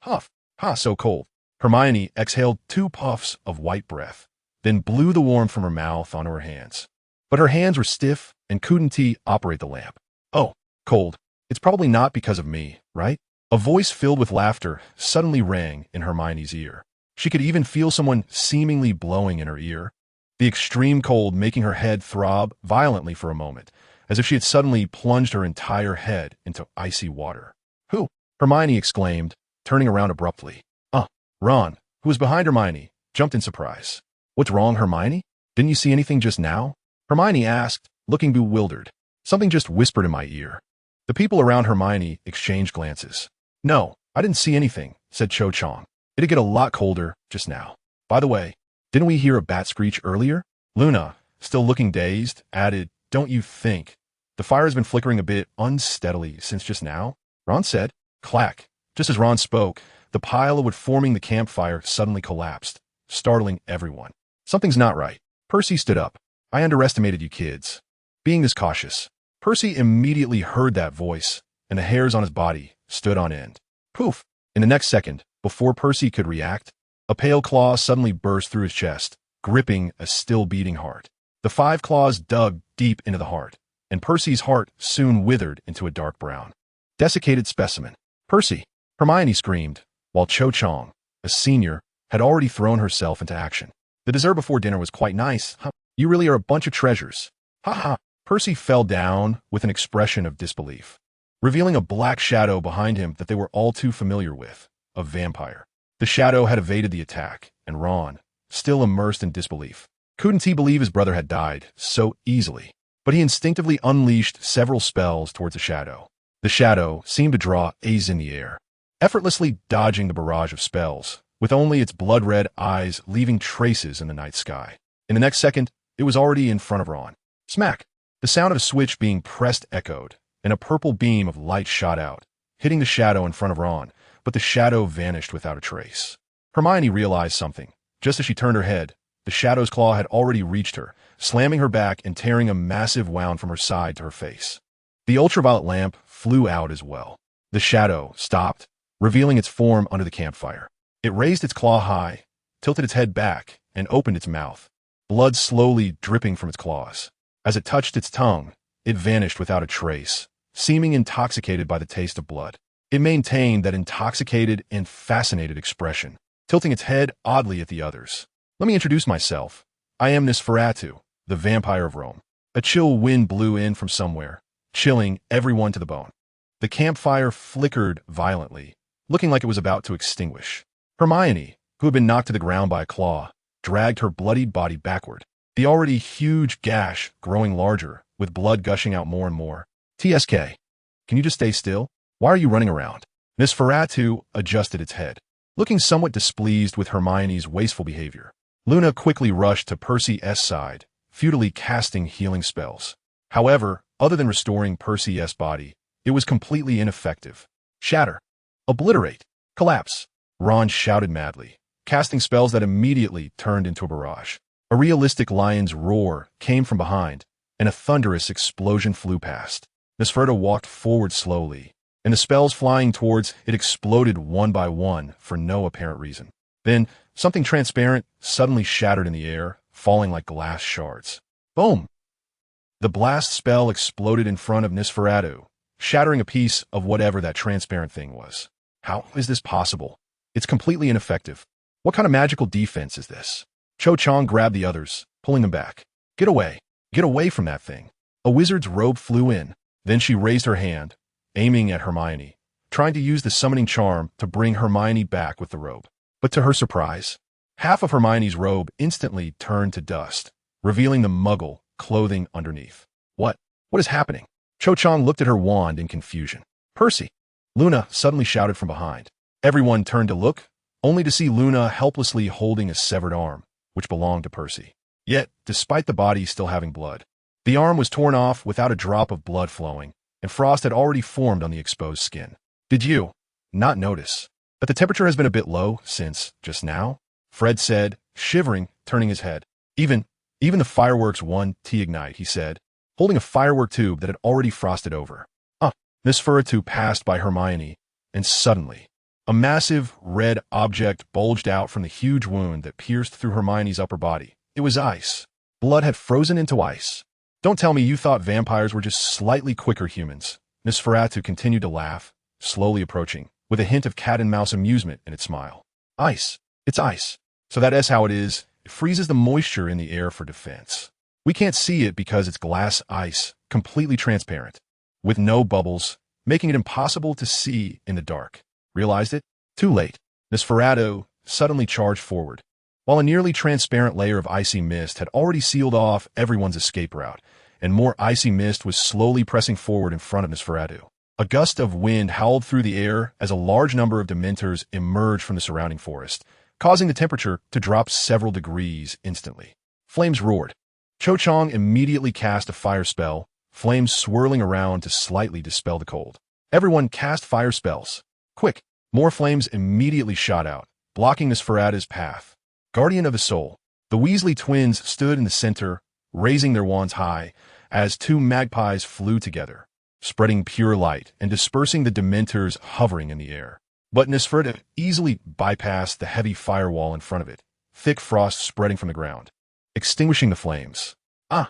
Huff. Ha, so cold. Hermione exhaled 2 puffs of white breath, then blew the warmth from her mouth onto her hands. But her hands were stiff and couldn't operate the lamp. Oh, cold. It's probably not because of me, right? A voice filled with laughter suddenly rang in Hermione's ear. She could even feel someone seemingly blowing in her ear, the extreme cold making her head throb violently for a moment, as if she had suddenly plunged her entire head into icy water. Who? Hermione exclaimed, turning around abruptly. Ron, who was behind Hermione, jumped in surprise. What's wrong, Hermione? Didn't you see anything just now? Hermione asked, looking bewildered. Something just whispered in my ear. The people around Hermione exchanged glances. No, I didn't see anything, said Cho Chang. It'd get a lot colder just now. By the way, didn't we hear a bat screech earlier? Luna, still looking dazed, added, don't you think? The fire has been flickering a bit unsteadily since just now, Ron said. Clack. Just as Ron spoke, the pile of wood forming the campfire suddenly collapsed, startling everyone. Something's not right. Percy stood up. I underestimated you kids. Being this cautious. Percy immediately heard that voice, and the hairs on his body stood on end. Poof! In the next second, before Percy could react, a pale claw suddenly burst through his chest, gripping a still-beating heart. The 5 claws dug deep into the heart, and Percy's heart soon withered into a dark brown. Desiccated specimen. Percy! Hermione screamed, while Cho Chang, a senior, had already thrown herself into action. The dessert before dinner was quite nice, huh? You really are a bunch of treasures. Ha ha! Percy fell down with an expression of disbelief, revealing a black shadow behind him that they were all too familiar with, a vampire. The shadow had evaded the attack, and Ron, still immersed in disbelief, couldn't he believe his brother had died so easily. But he instinctively unleashed several spells towards the shadow. The shadow seemed to draw A's in the air, effortlessly dodging the barrage of spells, with only its blood-red eyes leaving traces in the night sky. In the next second, it was already in front of Ron. Smack! The sound of a switch being pressed echoed, and a purple beam of light shot out, hitting the shadow in front of Ron, but the shadow vanished without a trace. Hermione realized something. Just as she turned her head, the shadow's claw had already reached her, slamming her back and tearing a massive wound from her side to her face. The ultraviolet lamp flew out as well. The shadow stopped, revealing its form under the campfire. It raised its claw high, tilted its head back, and opened its mouth, blood slowly dripping from its claws. As it touched its tongue, it vanished without a trace, seeming intoxicated by the taste of blood. It maintained that intoxicated and fascinated expression, tilting its head oddly at the others. Let me introduce myself. I am Nosferatu, the vampire of Rome. A chill wind blew in from somewhere, chilling everyone to the bone. The campfire flickered violently, looking like it was about to extinguish. Hermione, who had been knocked to the ground by a claw, dragged her bloodied body backward, the already huge gash growing larger, with blood gushing out more and more. TSK, can you just stay still? Why are you running around? Nosferatu adjusted its head, looking somewhat displeased with Hermione's wasteful behavior. Luna quickly rushed to Percy's side, futilely casting healing spells. However, other than restoring Percy's body, it was completely ineffective. Shatter. Obliterate. Collapse. Ron shouted madly, casting spells that immediately turned into a barrage. A realistic lion's roar came from behind, and a thunderous explosion flew past. Nosferatu walked forward slowly, and the spells flying towards it exploded one by one for no apparent reason. Then, something transparent suddenly shattered in the air, falling like glass shards. Boom! The blast spell exploded in front of Nosferatu, shattering a piece of whatever that transparent thing was. How is this possible? It's completely ineffective. What kind of magical defense is this? Cho Chang grabbed the others, pulling them back. Get away. Get away from that thing. A wizard's robe flew in. Then she raised her hand, aiming at Hermione, trying to use the summoning charm to bring Hermione back with the robe. But to her surprise, half of Hermione's robe instantly turned to dust, revealing the muggle clothing underneath. What is happening? Cho Chang looked at her wand in confusion. Percy! Luna suddenly shouted from behind. Everyone turned to look, only to see Luna helplessly holding a severed arm, which belonged to Percy. Yet, despite the body still having blood, the arm was torn off without a drop of blood flowing, and frost had already formed on the exposed skin. Did you not notice that the temperature has been a bit low since just now? Fred said, shivering, turning his head. Even the fireworks won't ignite, he said, holding a firework tube that had already frosted over. Nosferatu passed by Hermione, and suddenly, a massive red object bulged out from the huge wound that pierced through Hermione's upper body. It was ice. Blood had frozen into ice. Don't tell me you thought vampires were just slightly quicker humans. Nosferatu continued to laugh, slowly approaching, with a hint of cat-and-mouse amusement in its smile. Ice. It's ice. So that's how it is. It freezes the moisture in the air for defense. We can't see it because it's glass ice, completely transparent, with no bubbles, making it impossible to see in the dark. Realized it? Too late. Nosferatu suddenly charged forward. While a nearly transparent layer of icy mist had already sealed off everyone's escape route, and more icy mist was slowly pressing forward in front of Nosferatu. A gust of wind howled through the air as a large number of Dementors emerged from the surrounding forest, causing the temperature to drop several degrees instantly. Flames roared. Cho Chang immediately cast a fire spell, flames swirling around to slightly dispel the cold. Everyone cast fire spells. Quick! More flames immediately shot out, blocking Nosferatu's path. Guardian of the Soul. The Weasley twins stood in the center, raising their wands high, as two magpies flew together, spreading pure light and dispersing the Dementors hovering in the air. But Nosferatu easily bypassed the heavy firewall in front of it, thick frost spreading from the ground, extinguishing the flames. Ah!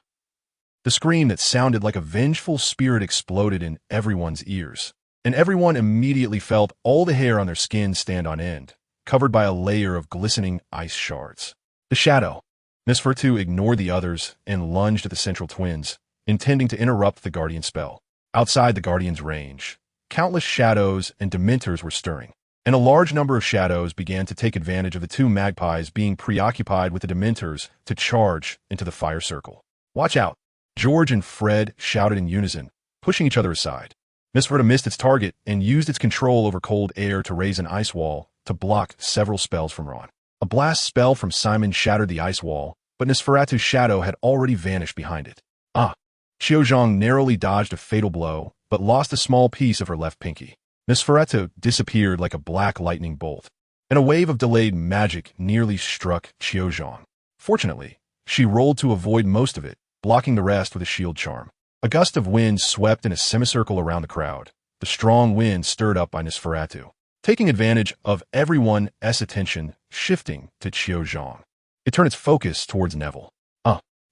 The scream that sounded like a vengeful spirit exploded in everyone's ears, and everyone immediately felt all the hair on their skin stand on end, covered by a layer of glistening ice shards. The shadow. Nosferatu ignored the others and lunged at the central twins, intending to interrupt the Guardian spell. Outside the Guardian's range, countless shadows and Dementors were stirring, and a large number of shadows began to take advantage of the two magpies being preoccupied with the Dementors to charge into the fire circle. Watch out! George and Fred shouted in unison, pushing each other aside. Nosferatu missed its target and used its control over cold air to raise an ice wall to block several spells from Ron. A blast spell from Simon shattered the ice wall, but Nosferatu's shadow had already vanished behind it. Ah! Xiaozhong narrowly dodged a fatal blow, but lost a small piece of her left pinky. Nosferatu disappeared like a black lightning bolt, and a wave of delayed magic nearly struck Xiaozhong. Fortunately, she rolled to avoid most of it, blocking the rest with a shield charm. A gust of wind swept in a semicircle around the crowd, the strong wind stirred up by Nosferatu, taking advantage of everyone's attention shifting to Xiaozhong. It turned its focus towards Neville.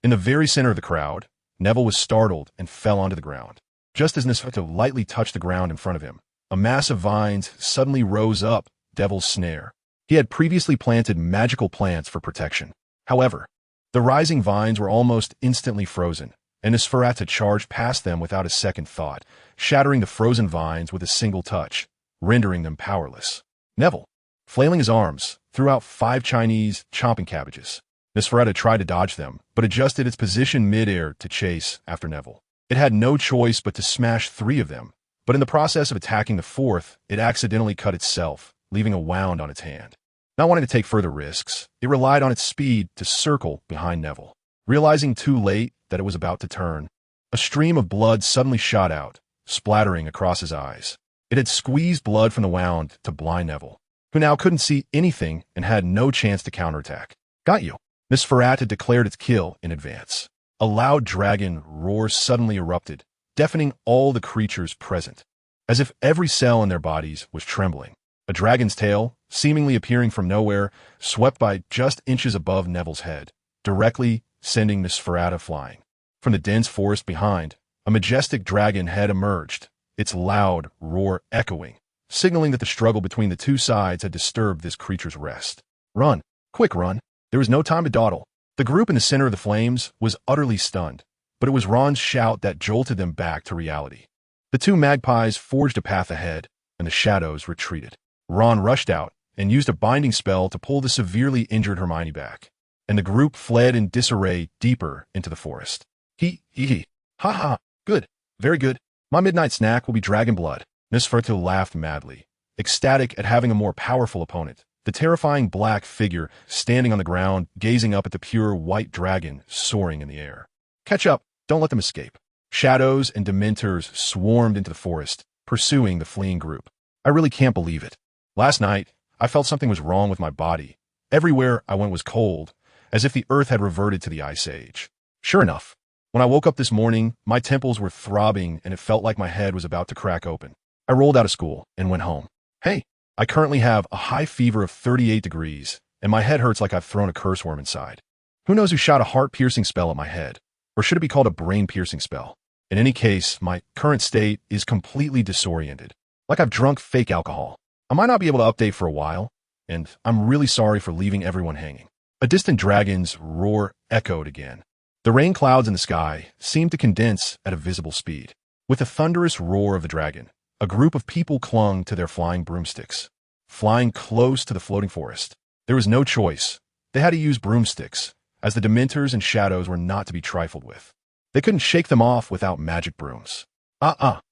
In the very center of the crowd, Neville was startled and fell onto the ground. Just as Nosferatu lightly touched the ground in front of him, a mass of vines suddenly rose up Devil's Snare. He had previously planted magical plants for protection. However, the rising vines were almost instantly frozen, and Nosferatu charged past them without a second thought, shattering the frozen vines with a single touch, rendering them powerless. Neville, flailing his arms, threw out 5 Chinese chomping cabbages. Nosferatu tried to dodge them, but adjusted its position mid-air to chase after Neville. It had no choice but to smash 3 of them, but in the process of attacking the 4th, it accidentally cut itself, leaving a wound on its hand. Not wanting to take further risks, it relied on its speed to circle behind Neville. Realizing too late that it was about to turn, a stream of blood suddenly shot out, splattering across his eyes. It had squeezed blood from the wound to blind Neville, who now couldn't see anything and had no chance to counterattack. Got you. Nosferatu declared its kill in advance. A loud dragon roar suddenly erupted, deafening all the creatures present, as if every cell in their bodies was trembling. A dragon's tail, seemingly appearing from nowhere, swept by just inches above Neville's head, directly sending Nosferatu flying. From the dense forest behind, a majestic dragon head emerged, its loud roar echoing, signaling that the struggle between the two sides had disturbed this creature's rest. Run! Quick run! There was no time to dawdle. The group in the center of the flames was utterly stunned, but it was Ron's shout that jolted them back to reality. The two magpies forged a path ahead, and the shadows retreated. Ron rushed out and used a binding spell to pull the severely injured Hermione back, and the group fled in disarray deeper into the forest. Ha ha, good, very good. My midnight snack will be dragon blood. Nosferatu laughed madly, ecstatic at having a more powerful opponent. The terrifying black figure standing on the ground, gazing up at the pure white dragon soaring in the air. Catch up, don't let them escape. Shadows and Dementors swarmed into the forest, pursuing the fleeing group. I really can't believe it. Last night, I felt something was wrong with my body. Everywhere I went was cold, as if the earth had reverted to the Ice Age. Sure enough, when I woke up this morning, my temples were throbbing and it felt like my head was about to crack open. I rolled out of school and went home. Hey, I currently have a high fever of 38 degrees, and my head hurts like I've thrown a curse worm inside. Who knows who shot a heart-piercing spell at my head? Or should it be called a brain-piercing spell? In any case, my current state is completely disoriented, like I've drunk fake alcohol. I might not be able to update for a while, and I'm really sorry for leaving everyone hanging. A distant dragon's roar echoed again. The rain clouds in the sky seemed to condense at a visible speed. With the thunderous roar of the dragon, a group of people clung to their flying broomsticks, flying close to the floating forest. There was no choice. They had to use broomsticks, as the Dementors and shadows were not to be trifled with. They couldn't shake them off without magic brooms. The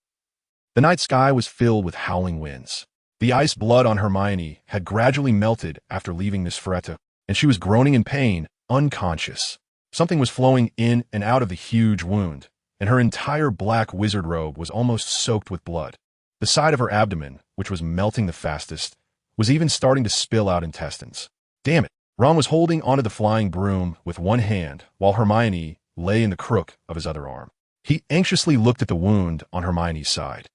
night sky was filled with howling winds. The ice blood on Hermione had gradually melted after leaving Nosferatu, and she was groaning in pain, unconscious. Something was flowing in and out of the huge wound, and her entire black wizard robe was almost soaked with blood. The side of her abdomen, which was melting the fastest, was even starting to spill out intestines. Damn it! Ron was holding onto the flying broom with one hand, while Hermione lay in the crook of his other arm. He anxiously looked at the wound on Hermione's side,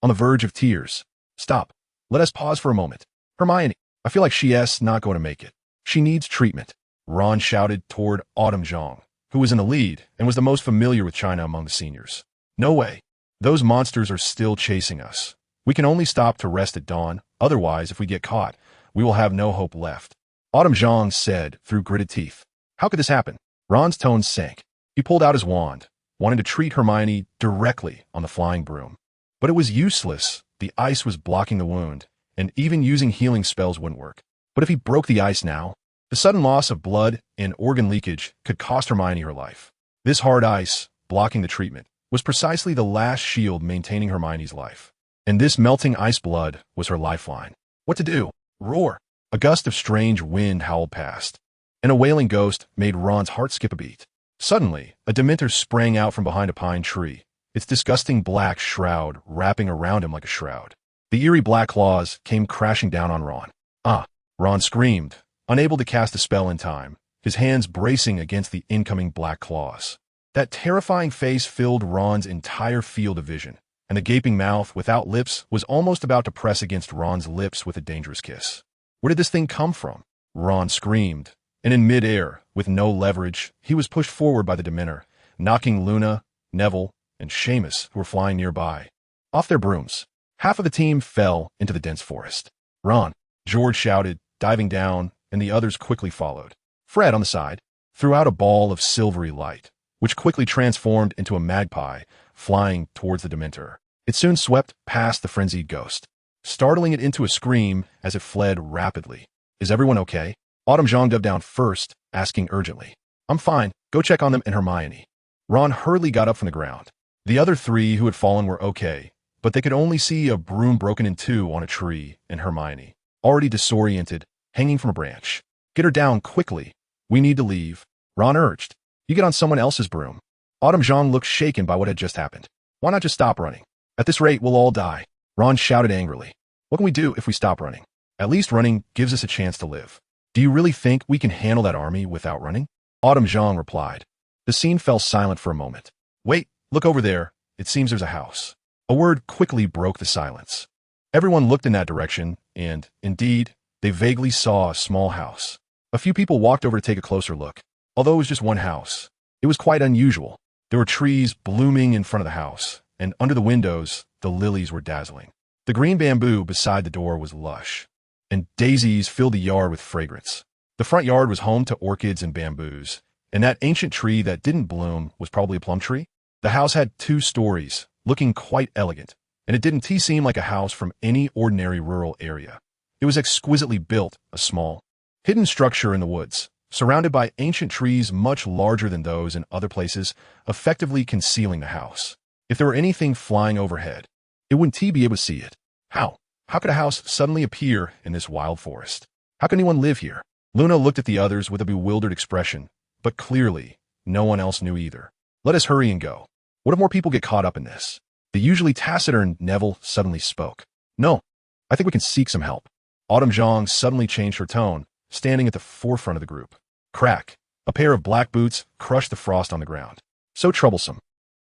on the verge of tears. Stop. Let us pause for a moment. Hermione, I feel like she's not going to make it. She needs treatment. Ron shouted toward Autumn Zhang, who was in the lead and was the most familiar with China among the seniors. No way. Those monsters are still chasing us. We can only stop to rest at dawn. Otherwise, if we get caught, we will have no hope left. Autumn Zhang said through gritted teeth. How could this happen? Ron's tone sank. He pulled out his wand, wanting to treat Hermione directly on the flying broom. But it was useless. The ice was blocking the wound, and even using healing spells wouldn't work. But if he broke the ice now, the sudden loss of blood and organ leakage could cost Hermione her life. This hard ice, blocking the treatment, was precisely the last shield maintaining Hermione's life. And this melting ice blood was her lifeline. What to do? Roar! A gust of strange wind howled past, and a wailing ghost made Ron's heart skip a beat. Suddenly, a Dementor sprang out from behind a pine tree, its disgusting black shroud wrapping around him like a shroud. The eerie black claws came crashing down on Ron. Ah! Ron screamed, unable to cast a spell in time, his hands bracing against the incoming black claws. That terrifying face filled Ron's entire field of vision, and the gaping mouth without lips was almost about to press against Ron's lips with a dangerous kiss. Where did this thing come from? Ron screamed, and in midair, with no leverage, he was pushed forward by the Dementor, knocking Luna, Neville, and Seamus, who were flying nearby, off their brooms. Half of the team fell into the dense forest. Ron, George shouted, diving down, and the others quickly followed. Fred, on the side, threw out a ball of silvery light, which quickly transformed into a magpie, flying towards the Dementor. It soon swept past the frenzied ghost, startling it into a scream as it fled rapidly. Is everyone okay? Autumn Zhang dove down first, asking urgently. I'm fine. Go check on them and Hermione. Ron hurriedly got up from the ground. The other three who had fallen were okay, but they could only see a broom broken in two on a tree and Hermione, already disoriented, hanging from a branch. Get her down quickly. We need to leave. Ron urged. You get on someone else's broom. Autumn Zhang looked shaken by what had just happened. Why not just stop running? At this rate, we'll all die. Ron shouted angrily. What can we do if we stop running? At least running gives us a chance to live. Do you really think we can handle that army without running? Autumn Zhang replied. The scene fell silent for a moment. Wait, look over there. It seems there's a house. A word quickly broke the silence. Everyone looked in that direction, and, indeed, they vaguely saw a small house. A few people walked over to take a closer look. Although it was just one house, it was quite unusual. There were trees blooming in front of the house, and under the windows, the lilies were dazzling. The green bamboo beside the door was lush, and daisies filled the yard with fragrance. The front yard was home to orchids and bamboos, and that ancient tree that didn't bloom was probably a plum tree. The house had 2 stories, looking quite elegant, and it didn't seem like a house from any ordinary rural area. It was exquisitely built, a small, hidden structure in the woods, surrounded by ancient trees much larger than those in other places, effectively concealing the house. If there were anything flying overhead, it wouldn't be able to see it. How? How could a house suddenly appear in this wild forest? How could anyone live here? Luna looked at the others with a bewildered expression, but clearly, no one else knew either. Let us hurry and go. What if more people get caught up in this? The usually taciturn Neville suddenly spoke. No, I think we can seek some help. Autumn Zhang suddenly changed her tone, standing at the forefront of the group. Crack! A pair of black boots crushed the frost on the ground. So troublesome.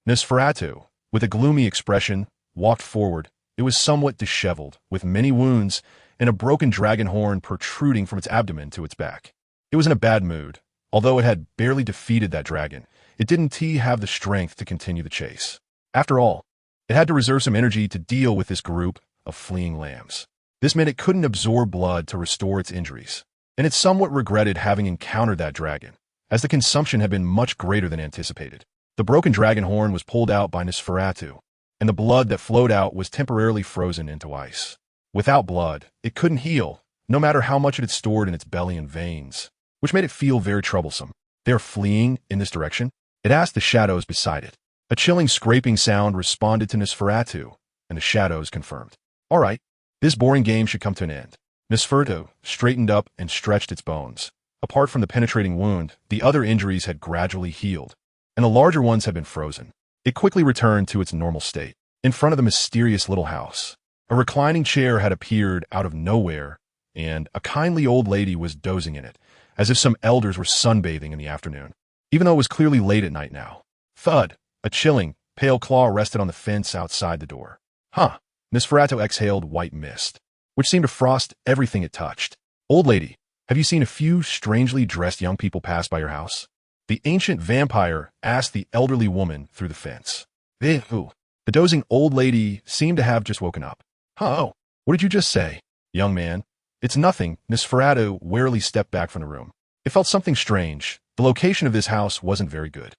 Nosferatu, with a gloomy expression, walked forward. It was somewhat disheveled, with many wounds, and a broken dragon horn protruding from its abdomen to its back. It was in a bad mood. Although it had barely defeated that dragon, it didn't have the strength to continue the chase. After all, it had to reserve some energy to deal with this group of fleeing lambs. This meant it couldn't absorb blood to restore its injuries, and it somewhat regretted having encountered that dragon, as the consumption had been much greater than anticipated. The broken dragon horn was pulled out by Nosferatu, and the blood that flowed out was temporarily frozen into ice. Without blood, it couldn't heal, no matter how much it had stored in its belly and veins, which made it feel very troublesome. They are fleeing in this direction? It asked the shadows beside it. A chilling scraping sound responded to Nosferatu, and the shadows confirmed. All right, This boring game should come to an end. Nosferatu straightened up and stretched its bones. Apart from the penetrating wound, the other injuries had gradually healed, and the larger ones had been frozen. It quickly returned to its normal state. In front of the mysterious little house, a reclining chair had appeared out of nowhere, and a kindly old lady was dozing in it, as if some elders were sunbathing in the afternoon, even though it was clearly late at night now. Thud! A chilling, pale claw rested on the fence outside the door. Huh! Nosferatu exhaled white mist, which seemed to frost everything it touched. Old lady, have you seen a few strangely dressed young people pass by your house? The ancient vampire asked the elderly woman through the fence. Who? The dozing old lady seemed to have just woken up. Oh, what did you just say? Young man, it's nothing. Nosferatu warily stepped back from the room. It felt something strange. The location of this house wasn't very good.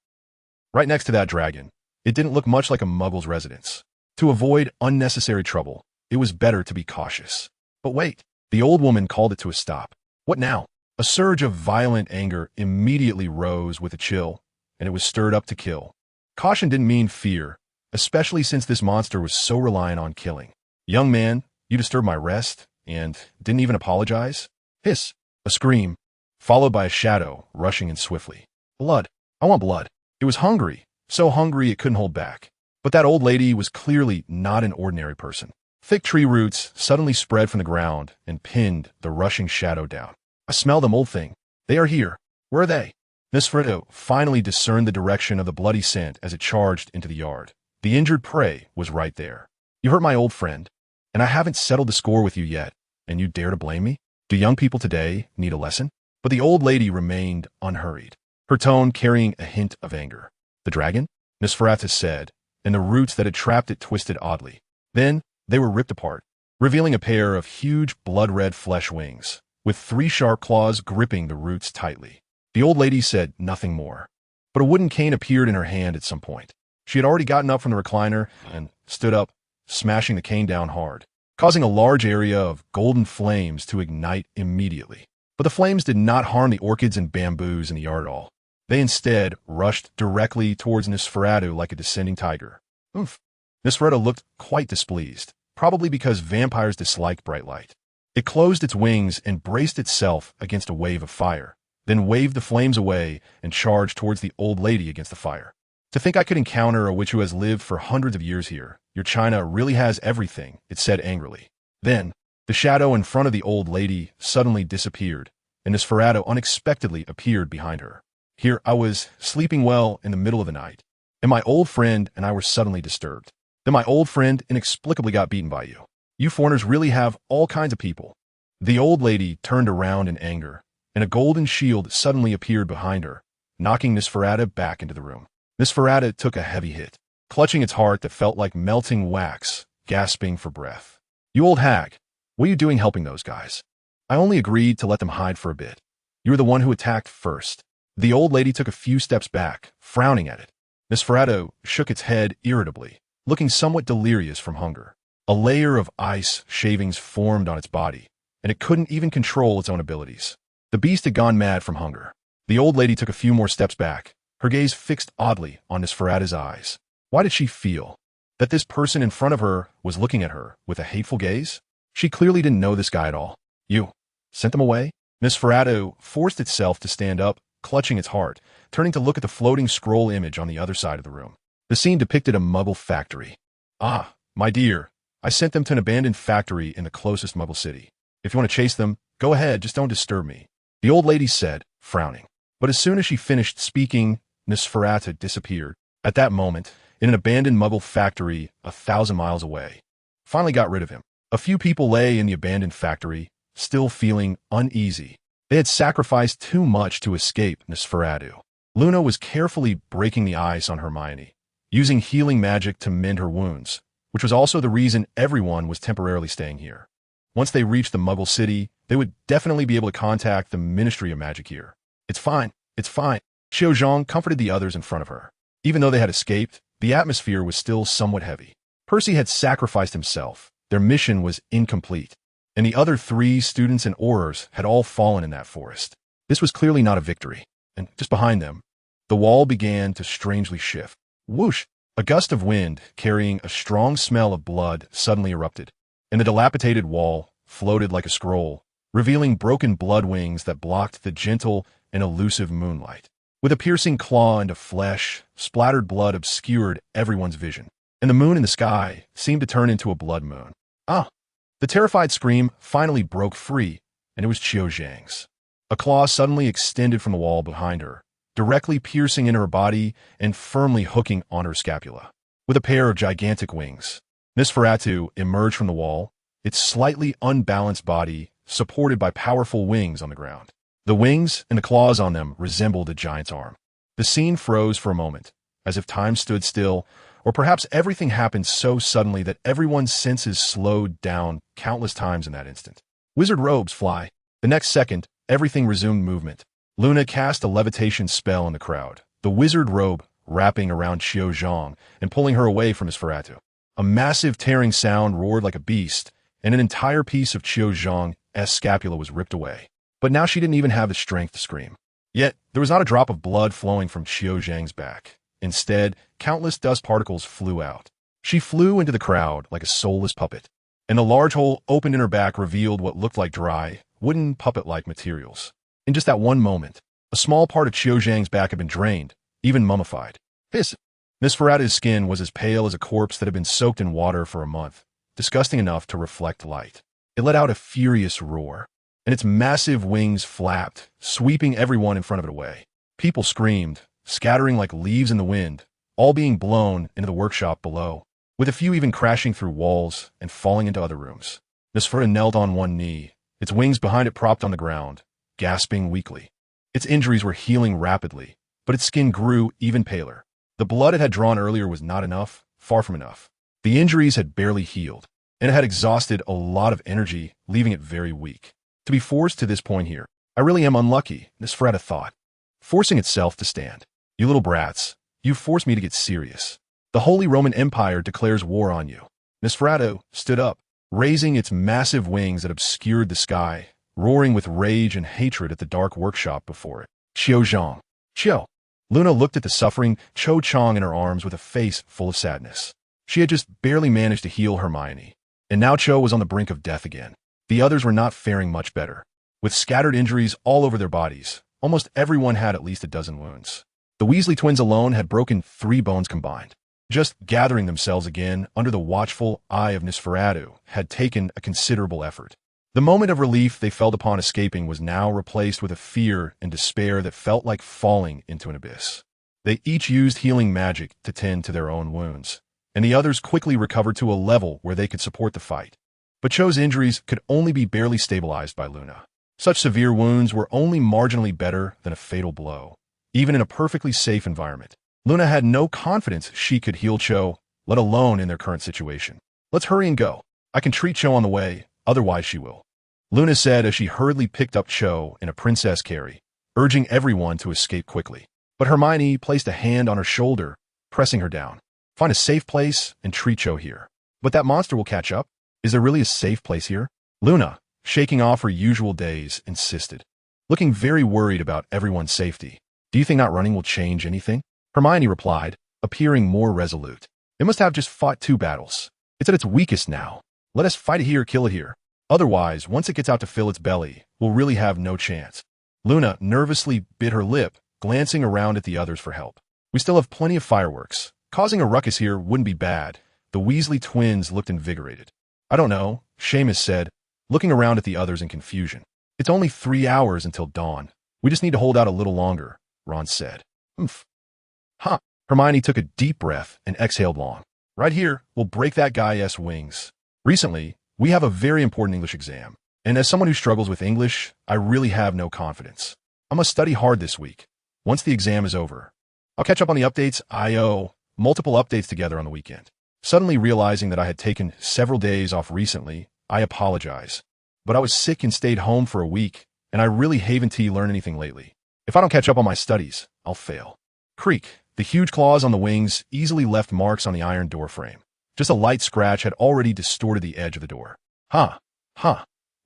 Right next to that dragon, it didn't look much like a muggle's residence. To avoid unnecessary trouble, it was better to be cautious. But wait, the old woman called it to a stop. What now? A surge of violent anger immediately rose with a chill, and it was stirred up to kill. Caution didn't mean fear, especially since this monster was so reliant on killing. Young man, you disturbed my rest, and didn't even apologize? Hiss! A scream, followed by a shadow rushing in swiftly. Blood. I want blood. It was hungry, so hungry it couldn't hold back. But that old lady was clearly not an ordinary person. Thick tree roots suddenly spread from the ground and pinned the rushing shadow down. I smell them, old thing. They are here. Where are they? Nosferatu finally discerned the direction of the bloody scent as it charged into the yard. The injured prey was right there. You hurt my old friend, and I haven't settled the score with you yet, and you dare to blame me? Do young people today need a lesson? But the old lady remained unhurried, her tone carrying a hint of anger. The dragon? Nosferatu said, and the roots that had trapped it twisted oddly. Then they were ripped apart, revealing a pair of huge blood-red flesh wings, with 3 sharp claws gripping the roots tightly. The old lady said nothing more, but a wooden cane appeared in her hand at some point. She had already gotten up from the recliner and stood up, smashing the cane down hard, causing a large area of golden flames to ignite immediately. But the flames did not harm the orchids and bamboos in the yard at all. They instead rushed directly towards Nosferatu like a descending tiger. Oof. Nosferatu looked quite displeased, probably because vampires dislike bright light. It closed its wings and braced itself against a wave of fire, then waved the flames away and charged towards the old lady against the fire. To think I could encounter a witch who has lived for hundreds of years here. Your China really has everything, it said angrily. Then, the shadow in front of the old lady suddenly disappeared, and Nosferatu unexpectedly appeared behind her. Here I was, sleeping well in the middle of the night, and my old friend and I were suddenly disturbed. Then my old friend inexplicably got beaten by you. You foreigners really have all kinds of people. The old lady turned around in anger, and a golden shield suddenly appeared behind her, knocking Nosferatu back into the room. Nosferatu took a heavy hit, clutching its heart that felt like melting wax, gasping for breath. You old hag, what are you doing helping those guys? I only agreed to let them hide for a bit. You were the one who attacked first. The old lady took a few steps back, frowning at it. Nosferatu shook its head irritably, looking somewhat delirious from hunger. A layer of ice shavings formed on its body, and it couldn't even control its own abilities. The beast had gone mad from hunger. The old lady took a few more steps back, her gaze fixed oddly on Nosferatu's eyes. Why did she feel that this person in front of her was looking at her with a hateful gaze? She clearly didn't know this guy at all. You sent them away? Nosferatu forced itself to stand up, clutching its heart, turning to look at the floating scroll image on the other side of the room. The scene depicted a Muggle factory. Ah, my dear, I sent them to an abandoned factory in the closest Muggle city. If you want to chase them, go ahead, just don't disturb me. The old lady said, frowning. But as soon as she finished speaking, Nosferatu disappeared. At that moment, in an abandoned Muggle factory 1,000 miles away. Finally got rid of him. A few people lay in the abandoned factory, still feeling uneasy. They had sacrificed too much to escape Nosferatu. Luna was carefully breaking the ice on Hermione, using healing magic to mend her wounds, which was also the reason everyone was temporarily staying here. Once they reached the Muggle city, they would definitely be able to contact the Ministry of Magic here. It's fine, it's fine. Xiao Zhang comforted the others in front of her. Even though they had escaped, the atmosphere was still somewhat heavy. Percy had sacrificed himself. Their mission was incomplete, and the other 3 students and Aurors had all fallen in that forest. This was clearly not a victory, and just behind them, the wall began to strangely shift. Whoosh! A gust of wind, carrying a strong smell of blood, suddenly erupted. and the dilapidated wall floated like a scroll, revealing broken blood wings that blocked the gentle and elusive moonlight. With a piercing claw into flesh, splattered blood obscured everyone's vision, and the moon in the sky seemed to turn into a blood moon. Ah! The terrified scream finally broke free, and it was Qiu Zhang's. A claw suddenly extended from the wall behind her, directly piercing into her body and firmly hooking on her scapula. With a pair of gigantic wings, Nosferatu emerged from the wall, its slightly unbalanced body supported by powerful wings on the ground. The wings and the claws on them resembled a giant's arm. The scene froze for a moment, as if time stood still, or perhaps everything happened so suddenly that everyone's senses slowed down countless times in that instant. Wizard robes fly. The next second, everything resumed movement. Luna cast a levitation spell in the crowd, the wizard robe wrapping around Qiu Zhang and pulling her away from Nosferatu. A massive tearing sound roared like a beast, and an entire piece of Qiu Zhang's scapula was ripped away. But now she didn't even have the strength to scream. Yet, there was not a drop of blood flowing from Qiu Zhang's back. Instead, countless dust particles flew out. She flew into the crowd like a soulless puppet, and the large hole opened in her back revealed what looked like dry, wooden puppet-like materials. In just that one moment, a small part of Qiu Zhang's back had been drained, even mummified. Hiss! Nosferatu's skin was as pale as a corpse that had been soaked in water for a month, disgusting enough to reflect light. It let out a furious roar, and its massive wings flapped, sweeping everyone in front of it away. People screamed, scattering like leaves in the wind, all being blown into the workshop below, with a few even crashing through walls and falling into other rooms. Nosferatu knelt on one knee, its wings behind it propped on the ground, gasping weakly. Its injuries were healing rapidly, but its skin grew even paler. The blood it had drawn earlier was not enough, far from enough. The injuries had barely healed, and it had exhausted a lot of energy, leaving it very weak. To be forced to this point here, I really am unlucky, Nosferatu thought, forcing itself to stand. You little brats, you forced me to get serious. The Holy Roman Empire declares war on you. Nosferatu stood up, raising its massive wings that obscured the sky, roaring with rage and hatred at the dark workshop before it. Qiu Zhang. Qiu. Luna looked at the suffering Cho Chang in her arms with a face full of sadness. She had just barely managed to heal Hermione, and now Cho was on the brink of death again. The others were not faring much better. With scattered injuries all over their bodies, almost everyone had at least a dozen wounds. The Weasley twins alone had broken 3 bones combined. Just gathering themselves again under the watchful eye of Nosferatu had taken a considerable effort. The moment of relief they felt upon escaping was now replaced with a fear and despair that felt like falling into an abyss. They each used healing magic to tend to their own wounds, and the others quickly recovered to a level where they could support the fight. But Cho's injuries could only be barely stabilized by Luna. Such severe wounds were only marginally better than a fatal blow, even in a perfectly safe environment. Luna had no confidence she could heal Cho, let alone in their current situation. Let's hurry and go. I can treat Cho on the way, otherwise she will. Luna said as she hurriedly picked up Cho in a princess carry, urging everyone to escape quickly. But Hermione placed a hand on her shoulder, pressing her down. Find a safe place and treat Cho here. But that monster will catch up. Is there really a safe place here? Luna, shaking off her usual daze, insisted, looking very worried about everyone's safety. Do you think not running will change anything? Hermione replied, appearing more resolute. It must have just fought 2 battles. It's at its weakest now. Let us fight it here, kill it here. Otherwise, once it gets out to fill its belly, we'll really have no chance. Luna nervously bit her lip, glancing around at the others for help. We still have plenty of fireworks. Causing a ruckus here wouldn't be bad. The Weasley twins looked invigorated. I don't know, Seamus said, looking around at the others in confusion. It's only 3 hours until dawn. We just need to hold out a little longer, Ron said. Humph. Huh. Hermione took a deep breath and exhaled long. Right here, we'll break that guy's wings. Recently, we have a very important English exam, and as someone who struggles with English, I really have no confidence. I must study hard this week. Once the exam is over, I'll catch up on the updates. I owe multiple updates together on the weekend. Suddenly realizing that I had taken several days off recently, I apologize. But I was sick and stayed home for a week, and I really haven't learned anything lately. If I don't catch up on my studies, I'll fail. Creak. The huge claws on the wings easily left marks on the iron door frame. Just a light scratch had already distorted the edge of the door. Huh.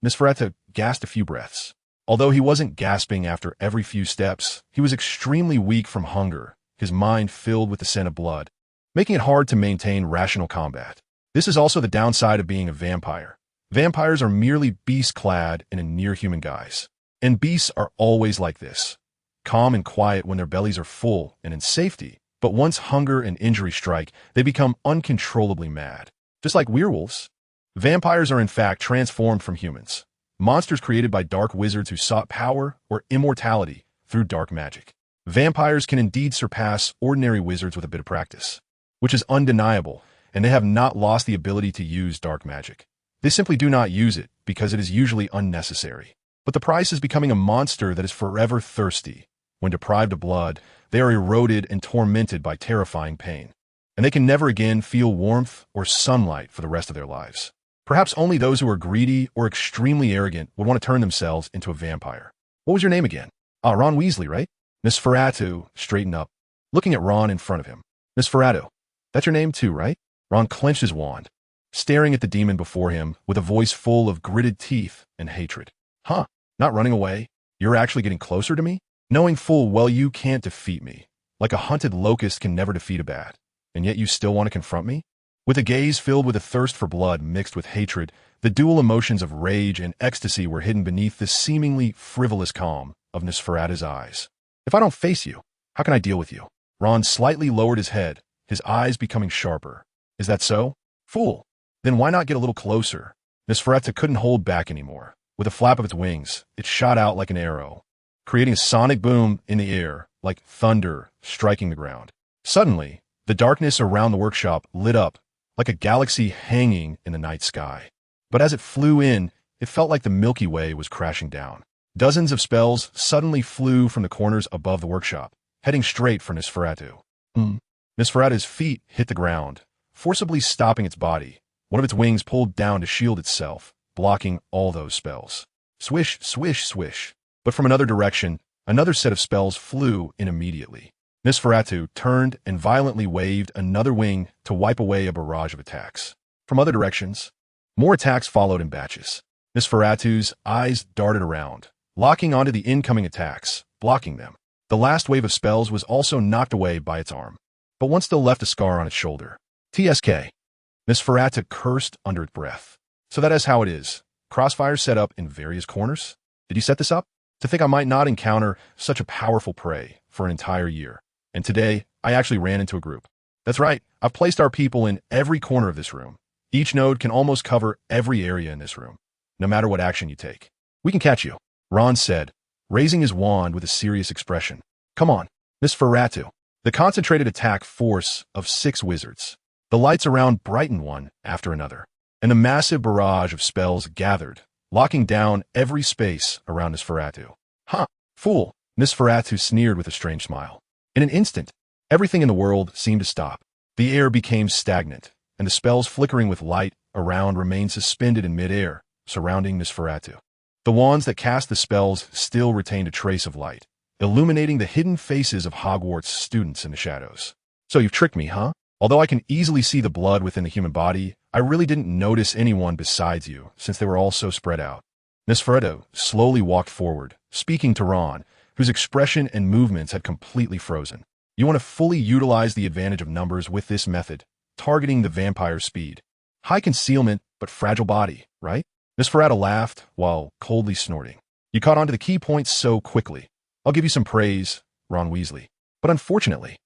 Nosferatu gasped a few breaths. Although he wasn't gasping after every few steps, he was extremely weak from hunger, his mind filled with the scent of blood, making it hard to maintain rational combat. This is also the downside of being a vampire. Vampires are merely beasts clad in a near-human guise. And beasts are always like this. Calm and quiet when their bellies are full and in safety, but once hunger and injury strike, they become uncontrollably mad. Just like werewolves, vampires are in fact transformed from humans. Monsters created by dark wizards who sought power or immortality through dark magic. Vampires can indeed surpass ordinary wizards with a bit of practice, which is undeniable, and they have not lost the ability to use dark magic. They simply do not use it because it is usually unnecessary. But the price is becoming a monster that is forever thirsty. When deprived of blood, they are eroded and tormented by terrifying pain, and they can never again feel warmth or sunlight for the rest of their lives. Perhaps only those who are greedy or extremely arrogant would want to turn themselves into a vampire. What was your name again? Ron Weasley, right? Nosferatu straightened up, looking at Ron in front of him. Nosferatu, that's your name too, right? Ron clenched his wand, staring at the demon before him with a voice full of gritted teeth and hatred. Huh, not running away? You're actually getting closer to me? Knowing full well you can't defeat me, like a hunted locust can never defeat a bat, and yet you still want to confront me? With a gaze filled with a thirst for blood mixed with hatred, the dual emotions of rage and ecstasy were hidden beneath the seemingly frivolous calm of Nosferatu's eyes. If I don't face you, how can I deal with you? Ron slightly lowered his head, his eyes becoming sharper. Is that so? Fool. Then why not get a little closer? Nosferatu couldn't hold back anymore. With a flap of its wings, it shot out like an arrow, creating a sonic boom in the air, like thunder striking the ground. Suddenly, the darkness around the workshop lit up, like a galaxy hanging in the night sky. But as it flew in, it felt like the Milky Way was crashing down. Dozens of spells suddenly flew from the corners above the workshop, heading straight for Nosferatu. Nosferatu's feet hit the ground, forcibly stopping its body. One of its wings pulled down to shield itself, blocking all those spells. Swish, swish, swish. But from another direction, another set of spells flew in immediately. Nosferatu turned and violently waved another wing to wipe away a barrage of attacks. From other directions, more attacks followed in batches. Nosferatu's eyes darted around, locking onto the incoming attacks, blocking them. The last wave of spells was also knocked away by its arm, but one still left a scar on its shoulder. TSK. Nosferatu cursed under its breath. So that is how it is. Crossfires set up in various corners? Did you set this up? To think I might not encounter such a powerful prey for an entire year. And today, I actually ran into a group. That's right, I've placed our people in every corner of this room. Each node can almost cover every area in this room, no matter what action you take. We can catch you, Ron said, raising his wand with a serious expression. Come on, Nosferatu. The concentrated attack force of 6 wizards. The lights around brightened one after another, and a massive barrage of spells gathered, locking down every space around Nosferatu. Huh, fool, Nosferatu sneered with a strange smile. In an instant, everything in the world seemed to stop. The air became stagnant, and the spells flickering with light around remained suspended in midair, surrounding Nosferatu. The wands that cast the spells still retained a trace of light, illuminating the hidden faces of Hogwarts students in the shadows. So you've tricked me, huh? Although I can easily see the blood within the human body, I really didn't notice anyone besides you, since they were all so spread out. Nosferatu slowly walked forward, speaking to Ron, whose expression and movements had completely frozen. You want to fully utilize the advantage of numbers with this method, targeting the vampire's speed. High concealment, but fragile body, right? Nosferatu laughed while coldly snorting. You caught on to the key points so quickly. I'll give you some praise, Ron Weasley. But unfortunately,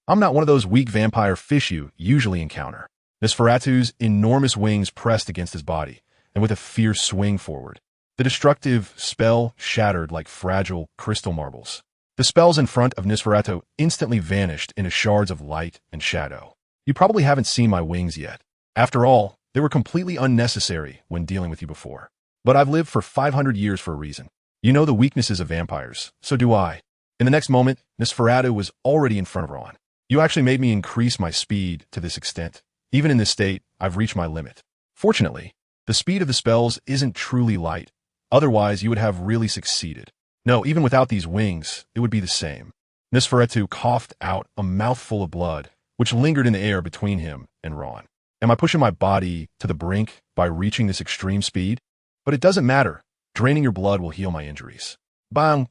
I'm not one of those weak vampire fish you usually encounter. Nosferatu's enormous wings pressed against his body, and with a fierce swing forward, the destructive spell shattered like fragile crystal marbles. The spells in front of Nosferatu instantly vanished into shards of light and shadow. You probably haven't seen my wings yet. After all, they were completely unnecessary when dealing with you before. But I've lived for 500 years for a reason. You know the weaknesses of vampires, so do I. In the next moment, Nosferatu was already in front of Ron. You actually made me increase my speed to this extent. Even in this state, I've reached my limit. Fortunately, the speed of the spells isn't truly light. Otherwise, you would have really succeeded. No, even without these wings, it would be the same. Nosferatu coughed out a mouthful of blood, which lingered in the air between him and Ron. Am I pushing my body to the brink by reaching this extreme speed? But it doesn't matter. Draining your blood will heal my injuries. Bang!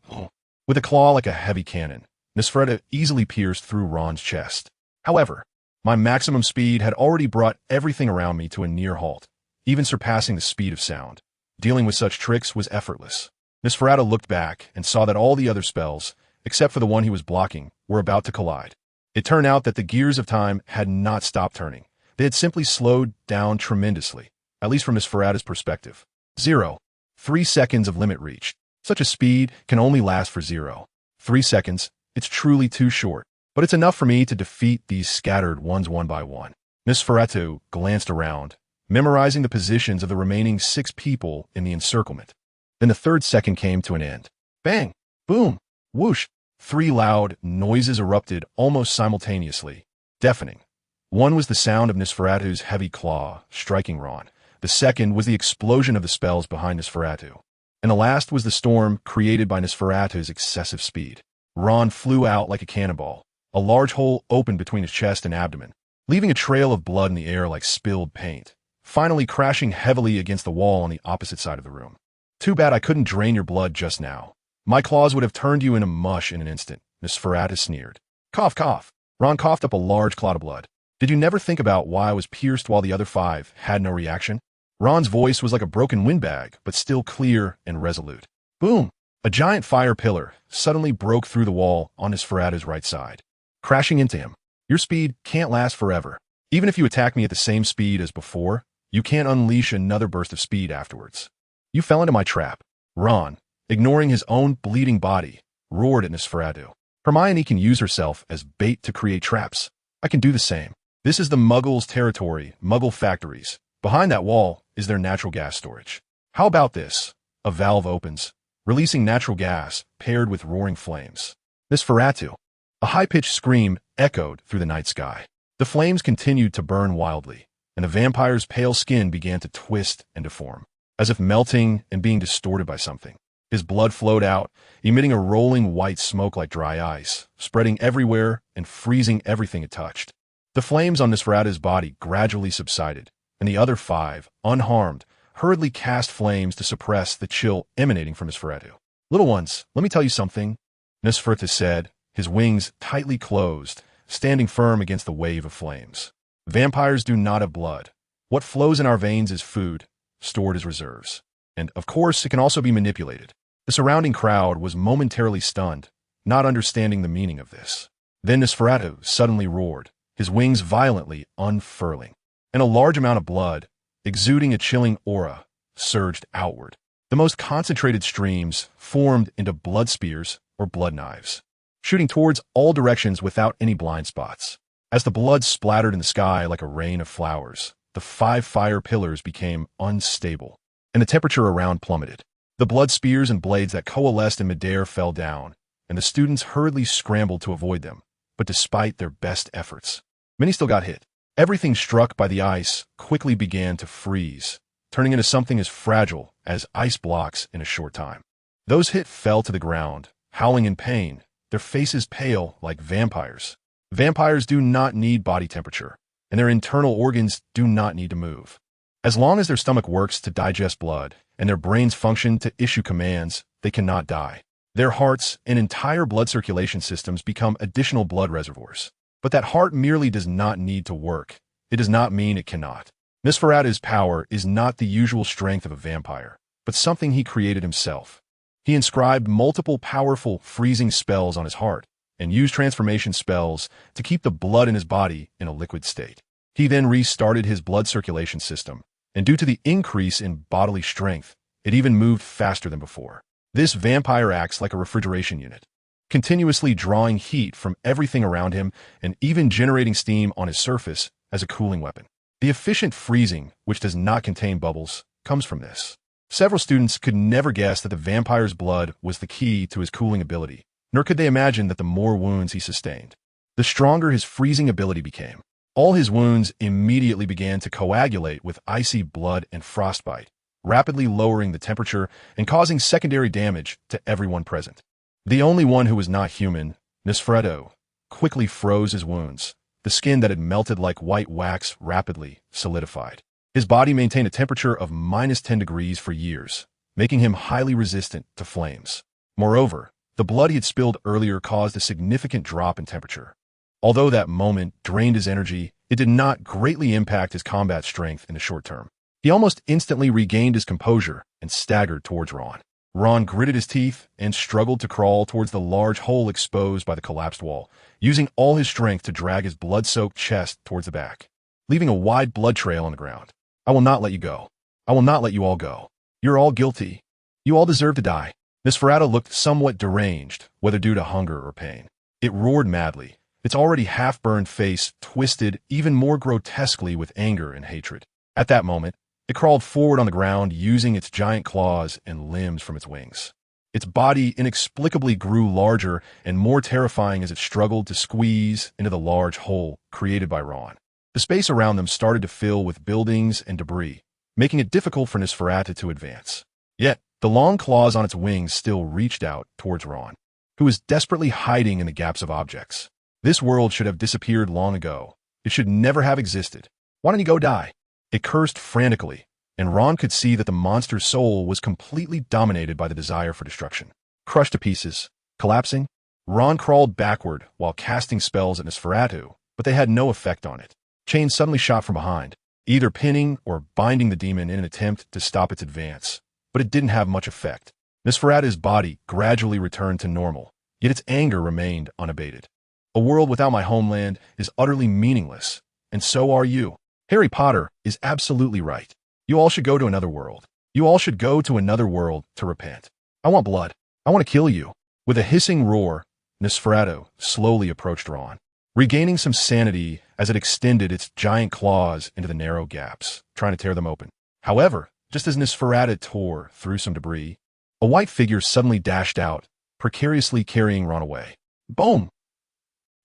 With a claw like a heavy cannon, Nosferatu easily pierced through Ron's chest. However, My maximum speed had already brought everything around me to a near halt, even surpassing the speed of sound. Dealing with such tricks was effortless. Nosferatu looked back and saw that all the other spells, except for the one he was blocking, were about to collide. It turned out that the gears of time had not stopped turning. They had simply slowed down tremendously, at least from Nosferatu's perspective. 3 seconds of limit reached. Such a speed can only last for 3 seconds. It's truly too short, but it's enough for me to defeat these scattered ones one by one. Nosferatu glanced around, memorizing the positions of the remaining 6 people in the encirclement. Then the 3rd second came to an end. Bang! Boom! Whoosh! 3 loud noises erupted almost simultaneously, deafening. One was the sound of Nosferatu's heavy claw striking Ron. The second was the explosion of the spells behind Nosferatu. And the last was the storm created by Nosferatu's excessive speed. Ron flew out like a cannonball. A large hole opened between his chest and abdomen, leaving a trail of blood in the air like spilled paint, finally crashing heavily against the wall on the opposite side of the room. Too bad I couldn't drain your blood just now. My claws would have turned you into mush in an instant, Nosferatu sneered. Cough, cough. Ron coughed up a large clot of blood. Did you never think about why I was pierced while the other 5 had no reaction? Ron's voice was like a broken windbag, but still clear and resolute. Boom! A giant fire pillar suddenly broke through the wall on Nosferatu's right side, crashing into him. Your speed can't last forever. Even if you attack me at the same speed as before, you can't unleash another burst of speed afterwards. You fell into my trap. Ron, ignoring his own bleeding body, roared at Nosferatu. Hermione can use herself as bait to create traps. I can do the same. This is the Muggles' territory, Muggle factories. Behind that wall is their natural gas storage. How about this? A valve opens, releasing natural gas paired with roaring flames. Nosferatu. A high-pitched scream echoed through the night sky. The flames continued to burn wildly, and the vampire's pale skin began to twist and deform, as if melting and being distorted by something. His blood flowed out, emitting a rolling white smoke like dry ice, spreading everywhere and freezing everything it touched. The flames on Nosferatu's body gradually subsided, and the other 5, unharmed, hurriedly cast flames to suppress the chill emanating from Nosferatu. Little ones, let me tell you something, Nosferatu said, his wings tightly closed, standing firm against the wave of flames. Vampires do not have blood. What flows in our veins is food, stored as reserves. And, of course, it can also be manipulated. The surrounding crowd was momentarily stunned, not understanding the meaning of this. Then Nosferatu suddenly roared, his wings violently unfurling, and a large amount of blood, exuding a chilling aura, surged outward. The most concentrated streams formed into blood spears or blood knives, shooting towards all directions without any blind spots. As the blood splattered in the sky like a rain of flowers, the 5 fire pillars became unstable, and the temperature around plummeted. The blood spears and blades that coalesced in midair fell down, and the students hurriedly scrambled to avoid them, but despite their best efforts, many still got hit. Everything struck by the ice quickly began to freeze, turning into something as fragile as ice blocks in a short time. Those hit fell to the ground, howling in pain, their faces pale like vampires. Vampires do not need body temperature, and their internal organs do not need to move. As long as their stomach works to digest blood and their brains function to issue commands, they cannot die. Their hearts and entire blood circulation systems become additional blood reservoirs. But that heart merely does not need to work. It does not mean it cannot. Nosferatu's power is not the usual strength of a vampire, but something he created himself. He inscribed multiple powerful freezing spells on his heart and used transformation spells to keep the blood in his body in a liquid state. He then restarted his blood circulation system, and due to the increase in bodily strength, it even moved faster than before. This vampire acts like a refrigeration unit, continuously drawing heat from everything around him and even generating steam on his surface as a cooling weapon. The efficient freezing, which does not contain bubbles, comes from this. Several students could never guess that the vampire's blood was the key to his cooling ability, nor could they imagine that the more wounds he sustained, the stronger his freezing ability became. All his wounds immediately began to coagulate with icy blood and frostbite, rapidly lowering the temperature and causing secondary damage to everyone present. The only one who was not human, Nosferatu, quickly froze his wounds. The skin that had melted like white wax rapidly solidified. His body maintained a temperature of -10 degrees for years, making him highly resistant to flames. Moreover, the blood he had spilled earlier caused a significant drop in temperature. Although that moment drained his energy, it did not greatly impact his combat strength in the short term. He almost instantly regained his composure and staggered towards Ron. Ron gritted his teeth and struggled to crawl towards the large hole exposed by the collapsed wall, using all his strength to drag his blood-soaked chest towards the back, leaving a wide blood trail on the ground. I will not let you go. I will not let you all go. You're all guilty. You all deserve to die. Nosferatu looked somewhat deranged, whether due to hunger or pain. It roared madly, its already half-burned face twisted even more grotesquely with anger and hatred. At that moment, it crawled forward on the ground using its giant claws and limbs from its wings. Its body inexplicably grew larger and more terrifying as it struggled to squeeze into the large hole created by Ron. The space around them started to fill with buildings and debris, making it difficult for Nosferatu to advance. Yet, the long claws on its wings still reached out towards Ron, who was desperately hiding in the gaps of objects. This world should have disappeared long ago. It should never have existed. Why don't you go die? It cursed frantically, and Ron could see that the monster's soul was completely dominated by the desire for destruction. Crushed to pieces, collapsing, Ron crawled backward while casting spells at Nosferatu, but they had no effect on it. Chains suddenly shot from behind, either pinning or binding the demon in an attempt to stop its advance, but it didn't have much effect. Nosferatu's body gradually returned to normal, yet its anger remained unabated. A world without my homeland is utterly meaningless, and so are you. Harry Potter is absolutely right. You all should go to another world. You all should go to another world to repent. I want blood. I want to kill you. With a hissing roar, Nosferatu slowly approached Ron, regaining some sanity as it extended its giant claws into the narrow gaps, trying to tear them open. However, just as Nosferatu tore through some debris, a white figure suddenly dashed out, precariously carrying Ron away. Boom!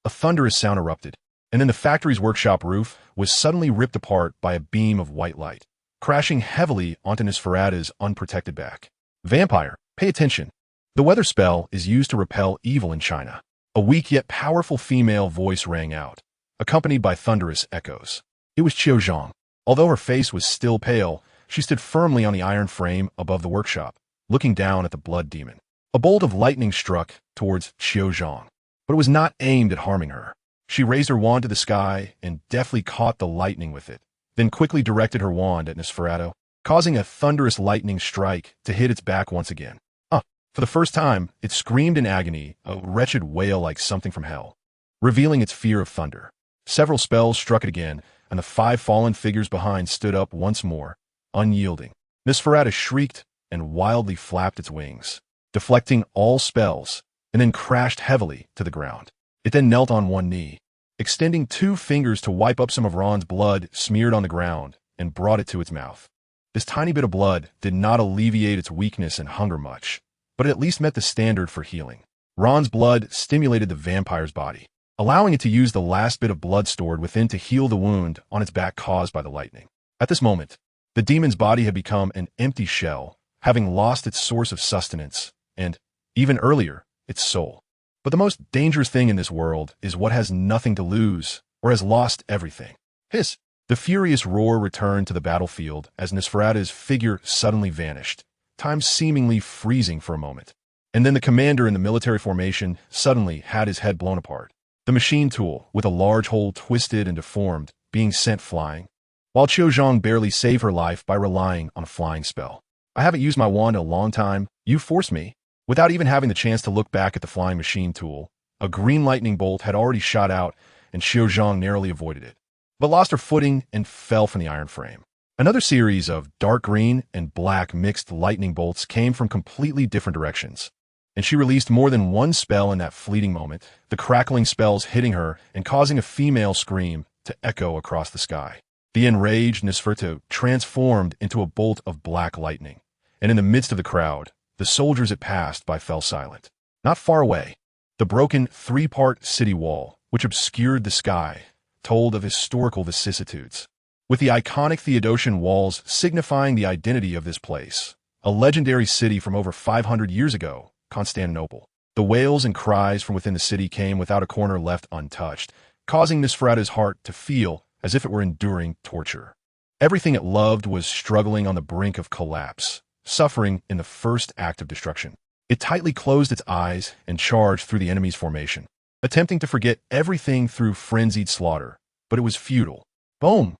A thunderous sound erupted, and then the factory's workshop roof was suddenly ripped apart by a beam of white light, crashing heavily onto Nosferatu's unprotected back. Vampire, pay attention. The weather spell is used to repel evil in China. A weak yet powerful female voice rang out, accompanied by thunderous echoes. It was Qiu Zhang. Although her face was still pale, she stood firmly on the iron frame above the workshop, looking down at the blood demon. A bolt of lightning struck towards Qiu Zhang, but it was not aimed at harming her. She raised her wand to the sky and deftly caught the lightning with it, then quickly directed her wand at Nosferatu, causing a thunderous lightning strike to hit its back once again. For the first time, it screamed in agony, a wretched wail like something from hell, revealing its fear of thunder. Several spells struck it again, and the 5 fallen figures behind stood up once more, unyielding. Nosferatu shrieked and wildly flapped its wings, deflecting all spells, and then crashed heavily to the ground. It then knelt on one knee, extending 2 fingers to wipe up some of Ron's blood smeared on the ground, and brought it to its mouth. This tiny bit of blood did not alleviate its weakness and hunger much, but it at least met the standard for healing. Ron's blood stimulated the vampire's body, allowing it to use the last bit of blood stored within to heal the wound on its back caused by the lightning. At this moment, the demon's body had become an empty shell, having lost its source of sustenance, and, even earlier, its soul. But the most dangerous thing in this world is what has nothing to lose, or has lost everything. Hiss! The furious roar returned to the battlefield as Nosferatu's figure suddenly vanished, time seemingly freezing for a moment. And then the commander in the military formation suddenly had his head blown apart. The machine tool, with a large hole twisted and deformed, being sent flying, while Qiu Zhang barely saved her life by relying on a flying spell. I haven't used my wand in a long time. You forced me. Without even having the chance to look back at the flying machine tool, a green lightning bolt had already shot out, and Qiu Zhang narrowly avoided it, but lost her footing and fell from the iron frame. Another series of dark green and black mixed lightning bolts came from completely different directions, and she released more than one spell in that fleeting moment, the crackling spells hitting her and causing a female scream to echo across the sky. The enraged Nosferatu transformed into a bolt of black lightning, and in the midst of the crowd, the soldiers it passed by fell silent. Not far away, the broken 3-part city wall, which obscured the sky, told of historical vicissitudes, with the iconic Theodosian walls signifying the identity of this place, a legendary city from over 500 years ago, Constantinople. The wails and cries from within the city came without a corner left untouched, causing Nosferatu's heart to feel as if it were enduring torture. Everything it loved was struggling on the brink of collapse, suffering in the first act of destruction. It tightly closed its eyes and charged through the enemy's formation. attempting to forget everything through frenzied slaughter, but it was futile. Boom!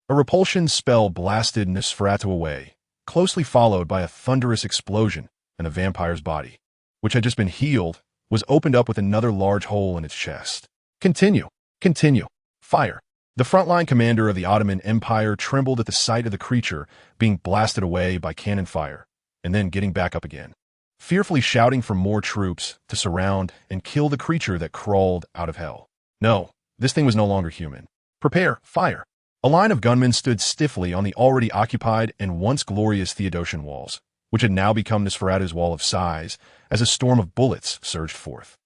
A repulsion spell blasted Nosferatu away, closely followed by a thunderous explosion, and the vampire's body, which had just been healed, was opened up with another large hole in its chest. Continue. Continue. Fire. The frontline commander of the Ottoman Empire trembled at the sight of the creature being blasted away by cannon fire, and then getting back up again, fearfully shouting for more troops to surround and kill the creature that crawled out of hell. No, this thing was no longer human. Prepare, fire. A line of gunmen stood stiffly on the already occupied and once glorious Theodosian walls, which had now become Nosferatu's wall of size, as a storm of bullets surged forth.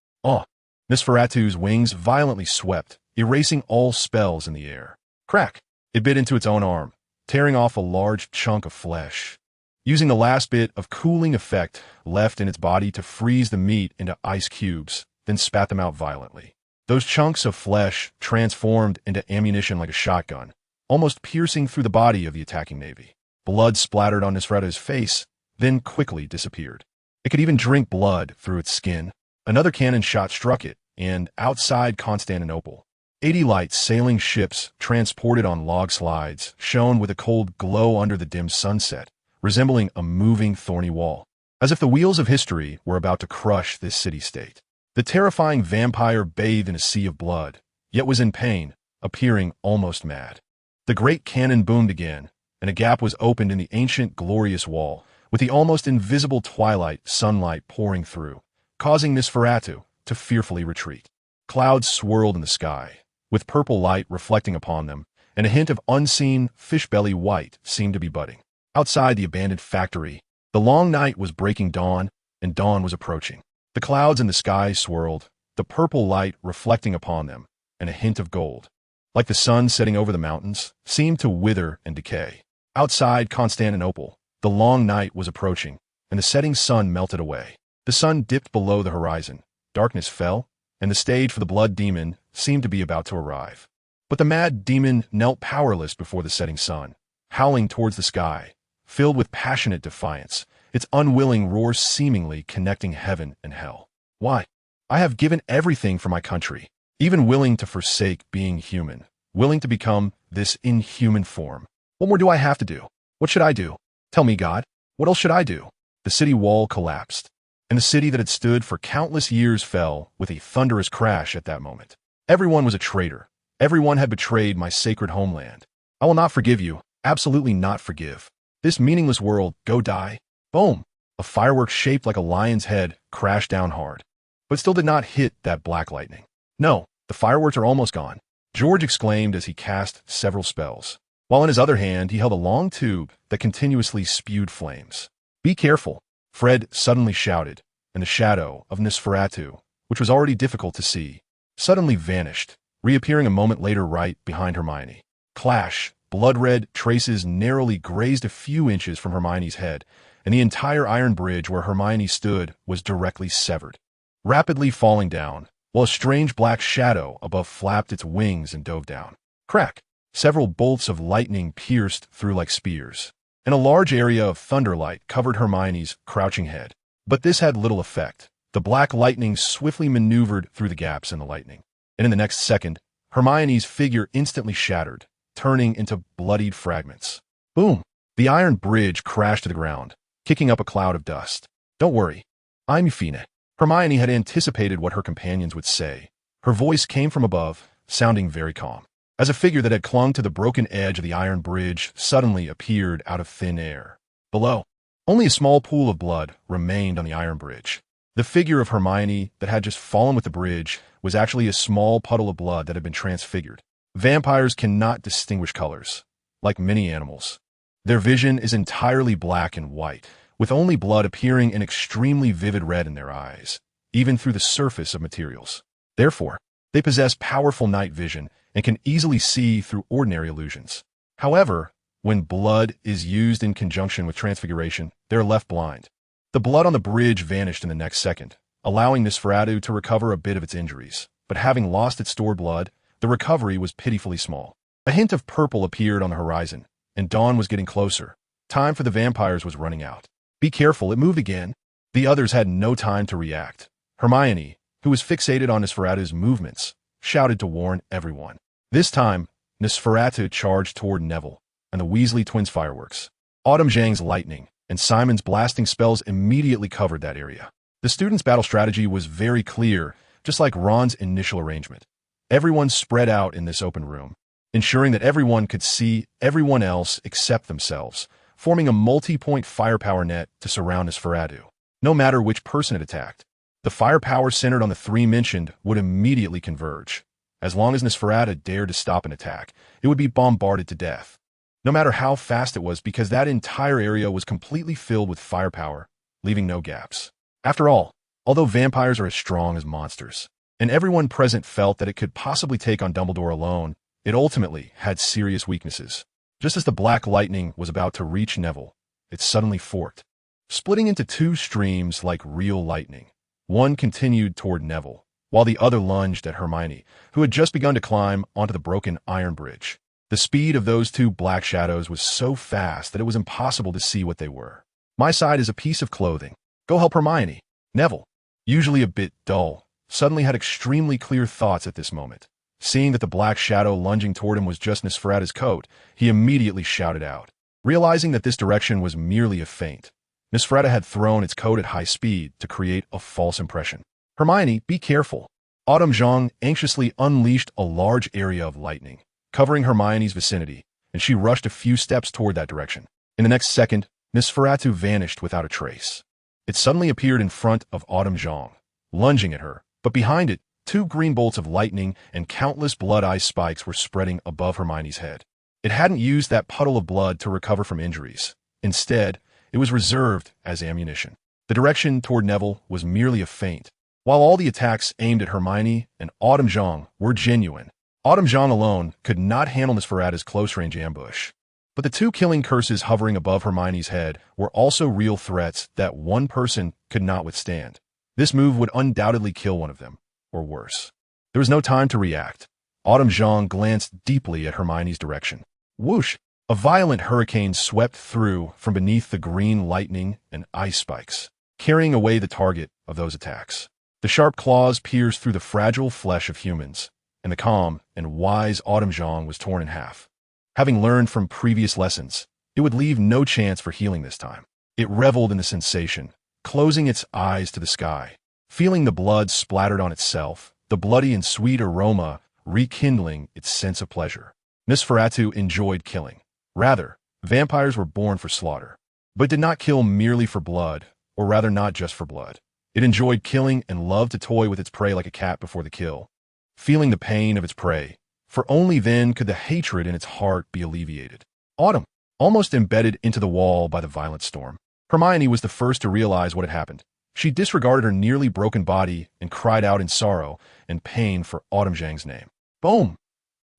Nosferatu's wings violently swept, erasing all spells in the air. Crack! It bit into its own arm, tearing off a large chunk of flesh, using the last bit of cooling effect left in its body to freeze the meat into ice cubes, then spat them out violently. Those chunks of flesh transformed into ammunition like a shotgun, almost piercing through the body of the attacking navy. Blood splattered on Nosferatu's face, then quickly disappeared. It could even drink blood through its skin. Another cannon shot struck it, and outside Constantinople, 80 light sailing ships transported on log slides shone with a cold glow under the dim sunset, resembling a moving thorny wall, as if the wheels of history were about to crush this city-state. The terrifying vampire bathed in a sea of blood, yet was in pain, appearing almost mad. The great cannon boomed again, and a gap was opened in the ancient glorious wall, with the almost invisible twilight sunlight pouring through, causing Nosferatu to fearfully retreat. Clouds swirled in the sky, with purple light reflecting upon them, and a hint of unseen fish-belly white seemed to be budding. Outside the abandoned factory, the long night was breaking dawn, and dawn was approaching. The clouds in the sky swirled, the purple light reflecting upon them, and a hint of gold, like the sun setting over the mountains, seemed to wither and decay. Outside Constantinople, the long night was approaching, and the setting sun melted away. The sun dipped below the horizon, darkness fell, and the stage for the blood demon seemed to be about to arrive. But the mad demon knelt powerless before the setting sun, howling towards the sky, filled with passionate defiance, its unwilling roar seemingly connecting heaven and hell. Why? I have given everything for my country, even willing to forsake being human, willing to become this inhuman form. What more do I have to do? What should I do? Tell me, God, what else should I do? The city wall collapsed, and the city that had stood for countless years fell with a thunderous crash at that moment. Everyone was a traitor. Everyone had betrayed my sacred homeland. I will not forgive you, absolutely not forgive. This meaningless world, go die. Boom! A firework shaped like a lion's head crashed down hard, but still did not hit that black lightning. No, the fireworks are almost gone, George exclaimed as he cast several spells, while in his other hand he held a long tube that continuously spewed flames. Be careful, Fred suddenly shouted, and the shadow of Nosferatu, which was already difficult to see, suddenly vanished, reappearing a moment later right behind Hermione. Clash! Blood-red traces narrowly grazed a few inches from Hermione's head, and the entire iron bridge where Hermione stood was directly severed, rapidly falling down, while a strange black shadow above flapped its wings and dove down. Crack! Several bolts of lightning pierced through like spears, and a large area of thunderlight covered Hermione's crouching head. But this had little effect. The black lightning swiftly maneuvered through the gaps in the lightning, and in the next second, Hermione's figure instantly shattered, turning into bloodied fragments. Boom! The iron bridge crashed to the ground, kicking up a cloud of dust. Don't worry, I'm Euphine. Hermione had anticipated what her companions would say. Her voice came from above, sounding very calm, as a figure that had clung to the broken edge of the iron bridge suddenly appeared out of thin air. Below, only a small pool of blood remained on the iron bridge. The figure of Hermione that had just fallen with the bridge was actually a small puddle of blood that had been transfigured. Vampires cannot distinguish colors, like many animals. Their vision is entirely black and white, with only blood appearing in extremely vivid red in their eyes, even through the surface of materials. Therefore, they possess powerful night vision and can easily see through ordinary illusions. However, when blood is used in conjunction with transfiguration, they are left blind. The blood on the bridge vanished in the next second, allowing Nosferatu to recover a bit of its injuries, but having lost its stored blood, the recovery was pitifully small. A hint of purple appeared on the horizon, and dawn was getting closer. Time for the vampires was running out. Be careful, it moved again. The others had no time to react. Hermione, who was fixated on Nosferatu's movements, shouted to warn everyone. This time, Nosferatu charged toward Neville and the Weasley twins' fireworks. Autumn Zhang's lightning and Simon's blasting spells immediately covered that area. The students' battle strategy was very clear, just like Ron's initial arrangement. Everyone spread out in this open room, ensuring that everyone could see everyone else except themselves, forming a multi-point firepower net to surround Nosferatu. No matter which person it attacked, the firepower centered on the three mentioned would immediately converge. As long as Nosferatu dared to stop an attack, it would be bombarded to death. No matter how fast it was, because that entire area was completely filled with firepower, leaving no gaps. After all, although vampires are as strong as monsters, and everyone present felt that it could possibly take on Dumbledore alone, it ultimately had serious weaknesses. Just as the black lightning was about to reach Neville, it suddenly forked, splitting into two streams like real lightning. One continued toward Neville, while the other lunged at Hermione, who had just begun to climb onto the broken iron bridge. The speed of those two black shadows was so fast that it was impossible to see what they were. My side is a piece of clothing. Go help Hermione. Neville, usually a bit dull, suddenly had extremely clear thoughts at this moment. Seeing that the black shadow lunging toward him was just Nosferatu's coat, he immediately shouted out. Realizing that this direction was merely a feint, Nosferatu had thrown its coat at high speed to create a false impression. Hermione, be careful. Autumn Zhang anxiously unleashed a large area of lightning, covering Hermione's vicinity, and she rushed a few steps toward that direction. In the next second, Nosferatu vanished without a trace. It suddenly appeared in front of Autumn Zhang, lunging at her, but behind it, two green bolts of lightning and countless blood-ice spikes were spreading above Hermione's head. It hadn't used that puddle of blood to recover from injuries. Instead, it was reserved as ammunition. The direction toward Neville was merely a feint. While all the attacks aimed at Hermione and Autumn Zhang were genuine, Autumn Zhang alone could not handle Nosferatu's close-range ambush. But the two killing curses hovering above Hermione's head were also real threats that one person could not withstand. This move would undoubtedly kill one of them, or worse. There was no time to react. Autumn Zhang glanced deeply at Hermione's direction. Whoosh! A violent hurricane swept through from beneath the green lightning and ice spikes, carrying away the target of those attacks. The sharp claws pierced through the fragile flesh of humans, and the calm and wise Autumn Zhang was torn in half. Having learned from previous lessons, it would leave no chance for healing this time. It reveled in the sensation, closing its eyes to the sky, feeling the blood splattered on itself, the bloody and sweet aroma rekindling its sense of pleasure. Nosferatu enjoyed killing. Rather, vampires were born for slaughter, but did not kill merely for blood, or rather not just for blood. It enjoyed killing and loved to toy with its prey like a cat before the kill, feeling the pain of its prey, for only then could the hatred in its heart be alleviated. Autumn, almost embedded into the wall by the violent storm. Hermione was the first to realize what had happened. She disregarded her nearly broken body and cried out in sorrow and pain for Autumn Zhang's name. Boom!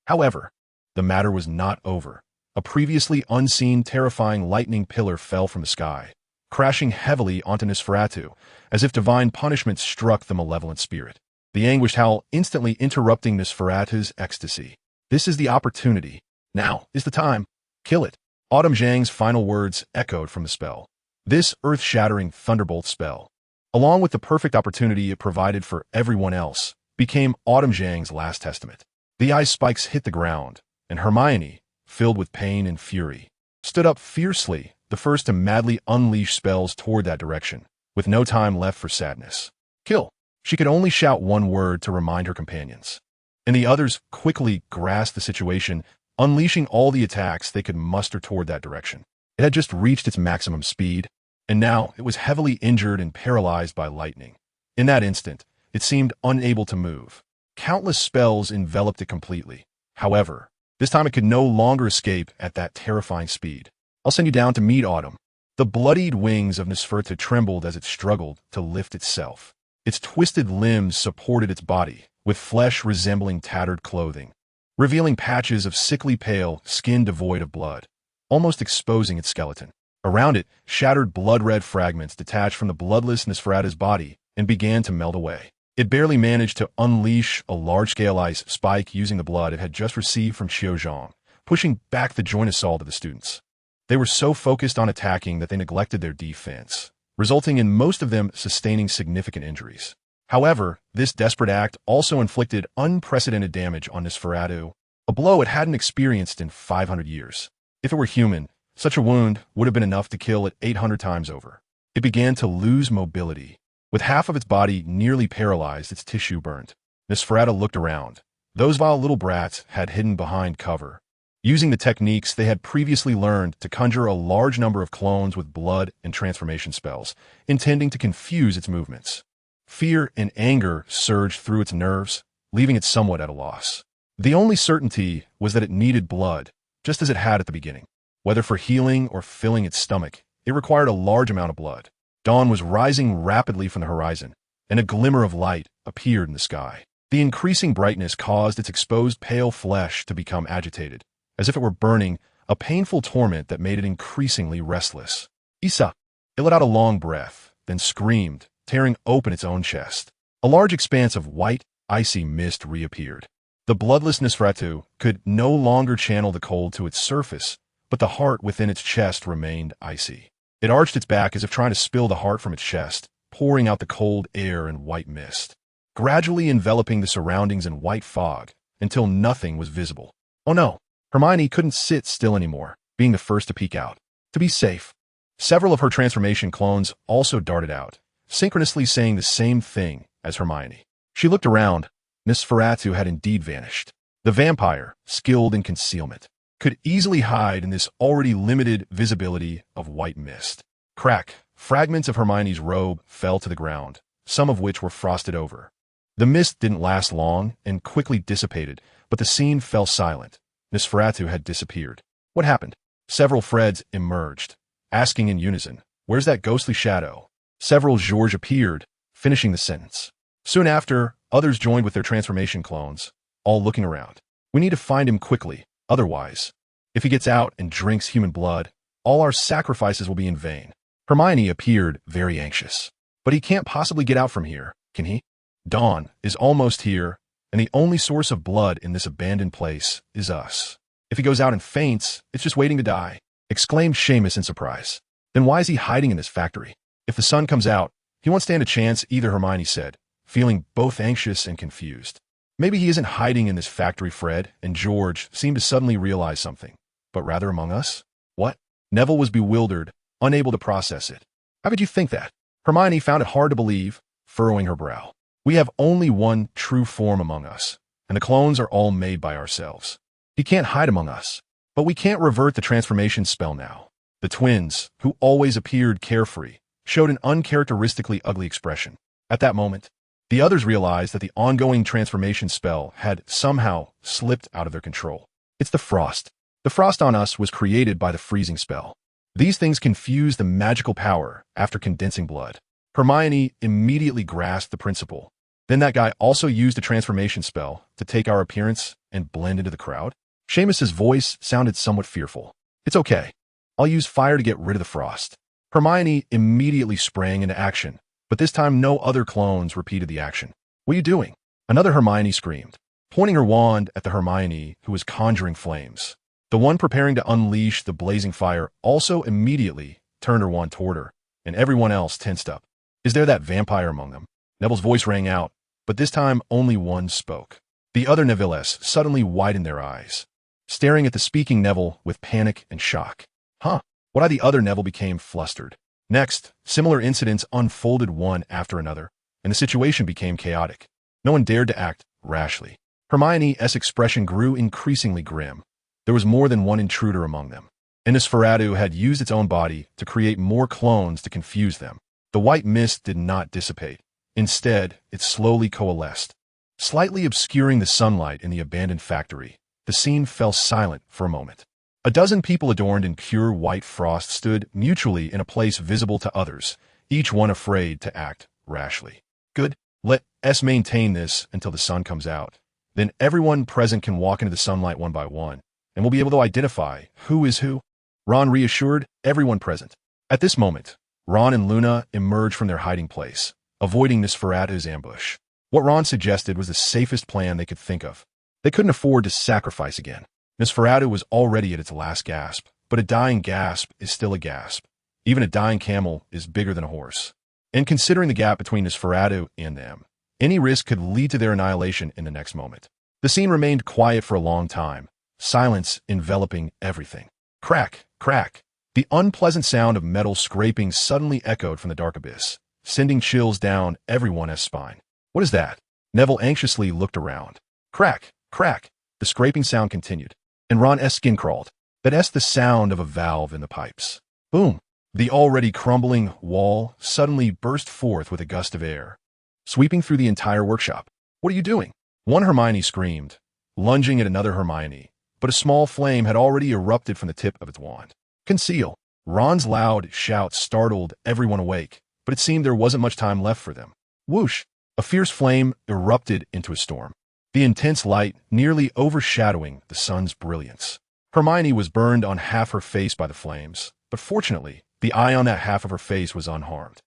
However, the matter was not over. A previously unseen, terrifying lightning pillar fell from the sky, crashing heavily onto Nosferatu, as if divine punishment struck the malevolent spirit. The anguished howl instantly interrupting Nosferatu's ecstasy. This is the opportunity. Now is the time. Kill it. Autumn Zhang's final words echoed from the spell. This earth-shattering thunderbolt spell, along with the perfect opportunity it provided for everyone else, became Autumn Zhang's last testament. The ice spikes hit the ground, and Hermione, filled with pain and fury, stood up fiercely, the first to madly unleash spells toward that direction, with no time left for sadness. Kill! She could only shout one word to remind her companions, and the others quickly grasped the situation, unleashing all the attacks they could muster toward that direction. It had just reached its maximum speed, and now it was heavily injured and paralyzed by lightning. In that instant, it seemed unable to move. Countless spells enveloped it completely. However, this time it could no longer escape at that terrifying speed. I'll send you down to meet Autumn. The bloodied wings of Nosferatu trembled as it struggled to lift itself. Its twisted limbs supported its body, with flesh resembling tattered clothing, revealing patches of sickly pale skin devoid of blood, almost exposing its skeleton. Around it, shattered blood-red fragments detached from the bloodless Nosferatu's body and began to melt away. It barely managed to unleash a large-scale ice spike using the blood it had just received from Xiaozhang, pushing back the joint assault of the students. They were so focused on attacking that they neglected their defense, resulting in most of them sustaining significant injuries. However, this desperate act also inflicted unprecedented damage on Nosferatu, a blow it hadn't experienced in 500 years. If it were human, such a wound would have been enough to kill it 800 times over. It began to lose mobility. With half of its body nearly paralyzed, its tissue burnt. Nosferatu looked around. Those vile little brats had hidden behind cover, using the techniques they had previously learned to conjure a large number of clones with blood and transformation spells, intending to confuse its movements. Fear and anger surged through its nerves, leaving it somewhat at a loss. The only certainty was that it needed blood, just as it had at the beginning. Whether for healing or filling its stomach, it required a large amount of blood. Dawn was rising rapidly from the horizon, and a glimmer of light appeared in the sky. The increasing brightness caused its exposed pale flesh to become agitated, as if it were burning, a painful torment that made it increasingly restless. Isa! It let out a long breath, then screamed, tearing open its own chest. A large expanse of white, icy mist reappeared. The bloodless Nosferatu could no longer channel the cold to its surface, but the heart within its chest remained icy. It arched its back as if trying to spill the heart from its chest, pouring out the cold air and white mist, gradually enveloping the surroundings in white fog until nothing was visible. Oh no! Hermione couldn't sit still anymore, being the first to peek out. To be safe. Several of her transformation clones also darted out, synchronously saying the same thing as Hermione. She looked around. Nosferatu had indeed vanished. The vampire, skilled in concealment, could easily hide in this already limited visibility of white mist. Crack! Fragments of Hermione's robe fell to the ground, some of which were frosted over. The mist didn't last long and quickly dissipated, but the scene fell silent. Nosferatu had disappeared. What happened? Several Freds emerged, asking in unison, "Where's that ghostly shadow?" Several George appeared, finishing the sentence. Soon after, others joined with their transformation clones, all looking around. "We need to find him quickly, otherwise, if he gets out and drinks human blood, all our sacrifices will be in vain." Hermione appeared very anxious. "But he can't possibly get out from here, can he? Dawn is almost here, and the only source of blood in this abandoned place is us. If he goes out and faints, it's just waiting to die," exclaimed Seamus in surprise. "Then why is he hiding in this factory? If the sun comes out, he won't stand a chance either," Hermione said, feeling both anxious and confused. "Maybe he isn't hiding in this factory," Fred and George seemed to suddenly realize something, "but rather among us?" "What?" Neville was bewildered, unable to process it. "How could you think that?" Hermione found it hard to believe, furrowing her brow. "We have only one true form among us, and the clones are all made by ourselves. He can't hide among us. But we can't revert the transformation spell now." The twins, who always appeared carefree, showed an uncharacteristically ugly expression. At that moment, the others realized that the ongoing transformation spell had somehow slipped out of their control. "It's the frost. The frost on us was created by the freezing spell. These things confuse the magical power after condensing blood." Hermione immediately grasped the principle. "Then that guy also used a transformation spell to take our appearance and blend into the crowd?" Seamus's voice sounded somewhat fearful. "It's okay. I'll use fire to get rid of the frost." Hermione immediately sprang into action, but this time no other clones repeated the action. "What are you doing?" Another Hermione screamed, pointing her wand at the Hermione who was conjuring flames. The one preparing to unleash the blazing fire also immediately turned her wand toward her, and everyone else tensed up. "Is there that vampire among them?" Neville's voice rang out, but this time only one spoke. The other Nevilles suddenly widened their eyes, staring at the speaking Neville with panic and shock. "Huh?" What the other Neville became flustered. Next, similar incidents unfolded one after another, and the situation became chaotic. No one dared to act rashly. Hermione's expression grew increasingly grim. There was more than one intruder among them. Nosferatu had used its own body to create more clones to confuse them. The white mist did not dissipate. Instead, it slowly coalesced, slightly obscuring the sunlight in the abandoned factory. The scene fell silent for a moment. A dozen people adorned in pure white frost stood mutually in a place visible to others, each one afraid to act rashly. "Good. Let us maintain this until the sun comes out. Then everyone present can walk into the sunlight one by one, and we'll be able to identify who is who," Ron reassured everyone present. At this moment, Ron and Luna emerged from their hiding place, avoiding Nosferatu's ambush. What Ron suggested was the safest plan they could think of. They couldn't afford to sacrifice again. Nosferatu was already at its last gasp, but a dying gasp is still a gasp. Even a dying camel is bigger than a horse. And considering the gap between Nosferatu and them, Any risk could lead to their annihilation in the next moment. The scene remained quiet for a long time, silence enveloping everything. Crack, crack. The unpleasant sound of metal scraping suddenly echoed from the dark abyss, sending chills down everyone's spine. What is that? Neville anxiously looked around. Crack, crack. The scraping sound continued, and Ron's skin crawled. That's the sound of a valve in the pipes. Boom. The already crumbling wall suddenly burst forth with a gust of air, sweeping through the entire workshop. What are you doing? One Hermione screamed, lunging at another Hermione, but a small flame had already erupted from the tip of its wand. Conceal. Ron's loud shout startled everyone awake, but it seemed there wasn't much time left for them. Whoosh! A fierce flame erupted into a storm, the intense light nearly overshadowing the sun's brilliance. Hermione was burned on half her face by the flames, but fortunately, the eye on that half of her face was unharmed.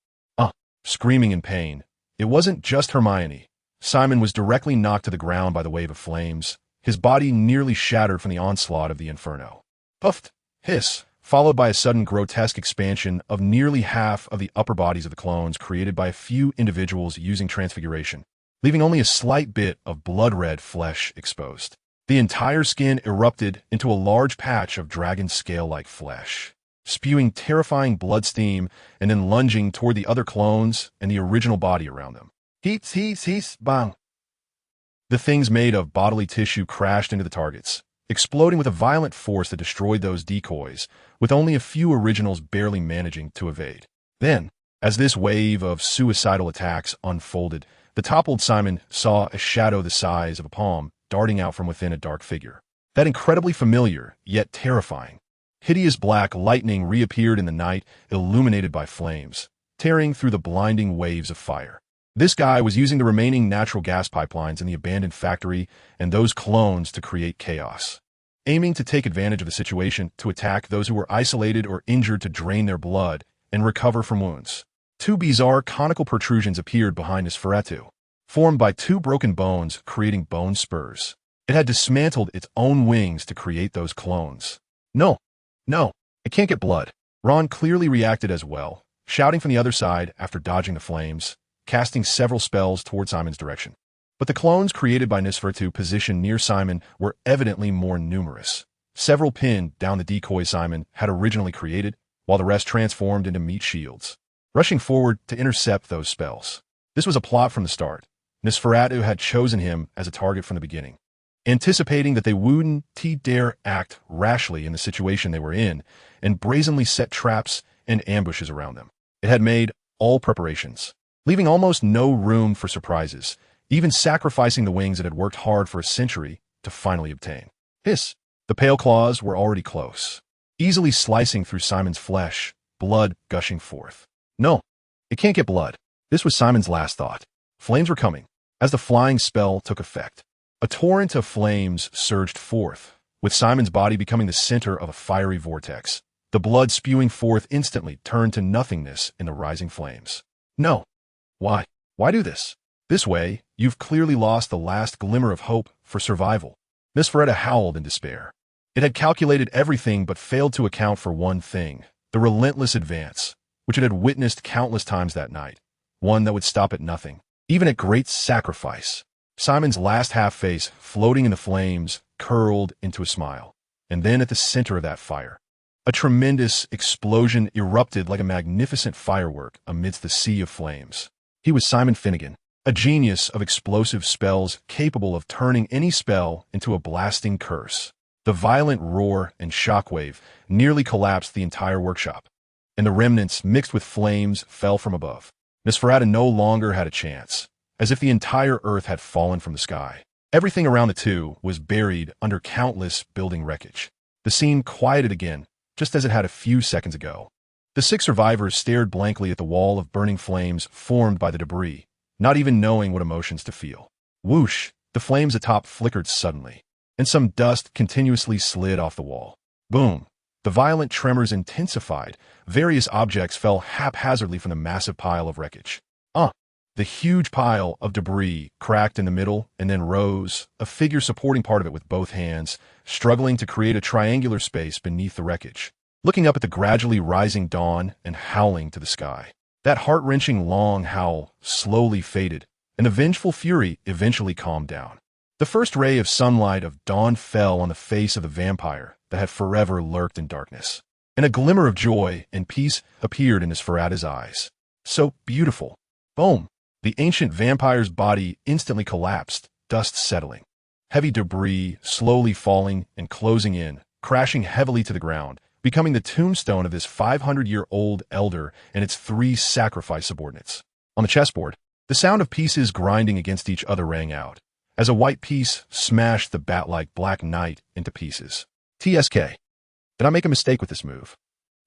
Screaming in pain. It wasn't just Hermione. Simon was directly knocked to the ground by the wave of flames, his body nearly shattered from the onslaught of the inferno. Puffed, hiss, followed by a sudden grotesque expansion of nearly half of the upper bodies of the clones created by a few individuals using transfiguration, leaving only a slight bit of blood-red flesh exposed. The entire skin erupted into a large patch of dragon scale-like flesh, spewing terrifying blood steam and then lunging toward the other clones and the original body around them. Heat, bang. The things made of bodily tissue crashed into the targets, exploding with a violent force that destroyed those decoys, with only a few originals barely managing to evade. Then, as this wave of suicidal attacks unfolded, the toppled Simon saw a shadow the size of a palm darting out from within a dark figure. That incredibly familiar, yet terrifying. Hideous black lightning reappeared in the night, illuminated by flames, tearing through the blinding waves of fire. This guy was using the remaining natural gas pipelines in the abandoned factory and those clones to create chaos, aiming to take advantage of the situation to attack those who were isolated or injured to drain their blood and recover from wounds. Two bizarre conical protrusions appeared behind Nosferatu, formed by two broken bones creating bone spurs. It had dismantled its own wings to create those clones. No, I can't get blood. Ron clearly reacted as well, shouting from the other side after dodging the flames, casting several spells toward Simon's direction. But the clones created by Nosferatu positioned near Simon were evidently more numerous, several pinned down the decoy Simon had originally created, while the rest transformed into meat shields, rushing forward to intercept those spells. This was a plot from the start. Nosferatu had chosen him as a target from the beginning, anticipating that they wouldn't dare act rashly in the situation they were in, and brazenly set traps and ambushes around them. It had made all preparations, leaving almost no room for surprises, even sacrificing the wings it had worked hard for a century to finally obtain. Hiss! The pale claws were already close, easily slicing through Simon's flesh, blood gushing forth. No, it can't get blood. This was Simon's last thought. Flames were coming. As the flying spell took effect, a torrent of flames surged forth, with Simon's body becoming the center of a fiery vortex. The blood spewing forth instantly turned to nothingness in the rising flames. No. Why? Why do this? This way, you've clearly lost the last glimmer of hope for survival. Nosferatu howled in despair. It had calculated everything but failed to account for one thing, the relentless advance, which it had witnessed countless times that night, one that would stop at nothing, even at great sacrifice. Simon's last half-face, floating in the flames, curled into a smile. And then at the center of that fire, a tremendous explosion erupted like a magnificent firework amidst the sea of flames. He was Simon Finnegan, a genius of explosive spells capable of turning any spell into a blasting curse. The violent roar and shockwave nearly collapsed the entire workshop, and the remnants mixed with flames fell from above. Nosferatu no longer had a chance, as if the entire earth had fallen from the sky. Everything around the two was buried under countless building wreckage. The scene quieted again, just as it had a few seconds ago. The 6 survivors stared blankly at the wall of burning flames formed by the debris, not even knowing what emotions to feel. Whoosh! The flames atop flickered suddenly, and some dust continuously slid off the wall. Boom! The violent tremors intensified. Various objects fell haphazardly from the massive pile of wreckage. The huge pile of debris cracked in the middle and then rose, a figure supporting part of it with both hands, struggling to create a triangular space beneath the wreckage, looking up at the gradually rising dawn and howling to the sky. That heart-wrenching long howl slowly faded, and and the vengeful fury eventually calmed down. The first ray of sunlight of dawn fell on the face of the vampire that had forever lurked in darkness, and a glimmer of joy and peace appeared in Nosferatu's eyes. So beautiful. Boom! The ancient vampire's body instantly collapsed, dust settling. Heavy debris slowly falling and closing in, crashing heavily to the ground, becoming the tombstone of this 500-year-old elder and its 3 sacrifice subordinates. On the chessboard, the sound of pieces grinding against each other rang out, as a white piece smashed the bat-like black knight into pieces. TSK. Did I make a mistake with this move?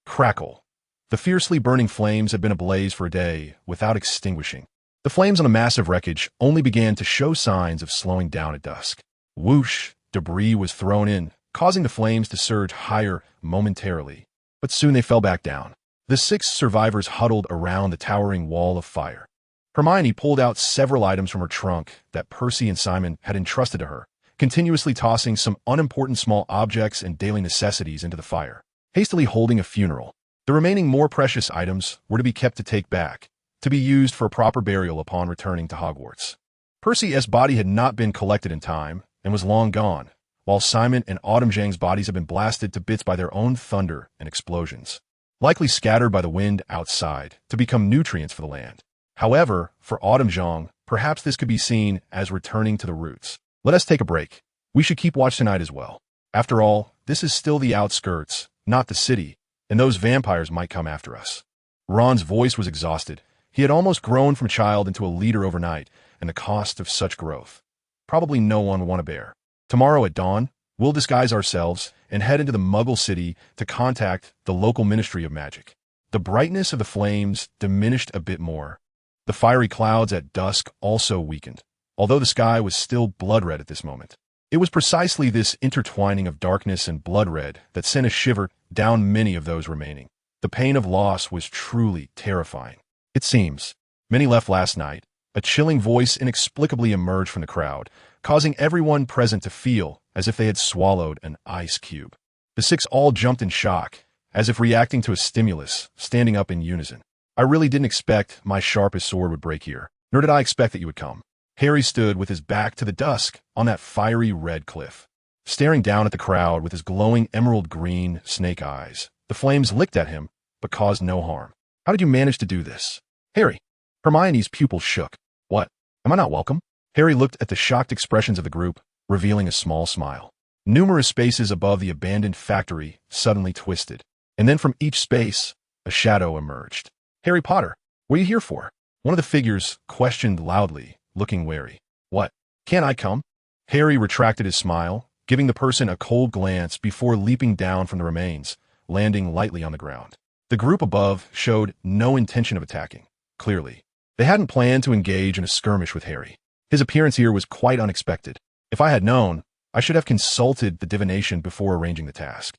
Crackle. The fiercely burning flames had been ablaze for a day without extinguishing. The flames on the massive wreckage only began to show signs of slowing down at dusk. Whoosh! Debris was thrown in, causing the flames to surge higher momentarily. But soon they fell back down. The 6 survivors huddled around the towering wall of fire. Hermione pulled out several items from her trunk that Percy and Simon had entrusted to her, continuously tossing some unimportant small objects and daily necessities into the fire, hastily holding a funeral. The remaining more precious items were to be kept to take back, to be used for a proper burial upon returning to Hogwarts. Percy's body had not been collected in time and was long gone, while Simon and Autumnjang's bodies had been blasted to bits by their own thunder and explosions, likely scattered by the wind outside to become nutrients for the land. However, for Autumnjang, perhaps this could be seen as returning to the roots. Let us take a break. We should keep watch tonight as well. After all, this is still the outskirts, not the city, and those vampires might come after us. Ron's voice was exhausted. He had almost grown from child into a leader overnight, and the cost of such growth, probably no one would want to bear. Tomorrow at dawn, we'll disguise ourselves and head into the Muggle City to contact the local Ministry of Magic. The brightness of the flames diminished a bit more. The fiery clouds at dusk also weakened, although the sky was still blood-red at this moment. It was precisely this intertwining of darkness and blood-red that sent a shiver down many of those remaining. The pain of loss was truly terrifying. It seems. Many left last night. A chilling voice inexplicably emerged from the crowd, causing everyone present to feel as if they had swallowed an ice cube. The 6 all jumped in shock, as if reacting to a stimulus, standing up in unison. I really didn't expect my sharpest sword would break here, nor did I expect that you would come. Harry stood with his back to the dusk on that fiery red cliff, staring down at the crowd with his glowing emerald-green snake eyes. The flames licked at him, but caused no harm. How did you manage to do this? Harry. Hermione's pupils shook. What? Am I not welcome? Harry looked at the shocked expressions of the group, revealing a small smile. Numerous spaces above the abandoned factory suddenly twisted, and then from each space, a shadow emerged. Harry Potter, what are you here for? One of the figures questioned loudly, looking wary. What? Can't I come? Harry retracted his smile, giving the person a cold glance before leaping down from the remains, landing lightly on the ground. The group above showed no intention of attacking, clearly. They hadn't planned to engage in a skirmish with Harry. His appearance here was quite unexpected. If I had known, I should have consulted the divination before arranging the task.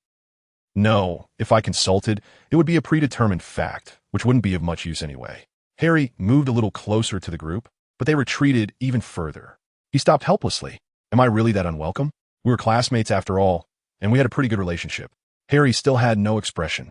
No, if I consulted, it would be a predetermined fact, which wouldn't be of much use anyway. Harry moved a little closer to the group, but they retreated even further. He stopped helplessly. Am I really that unwelcome? We were classmates after all, and we had a pretty good relationship. Harry still had no expression,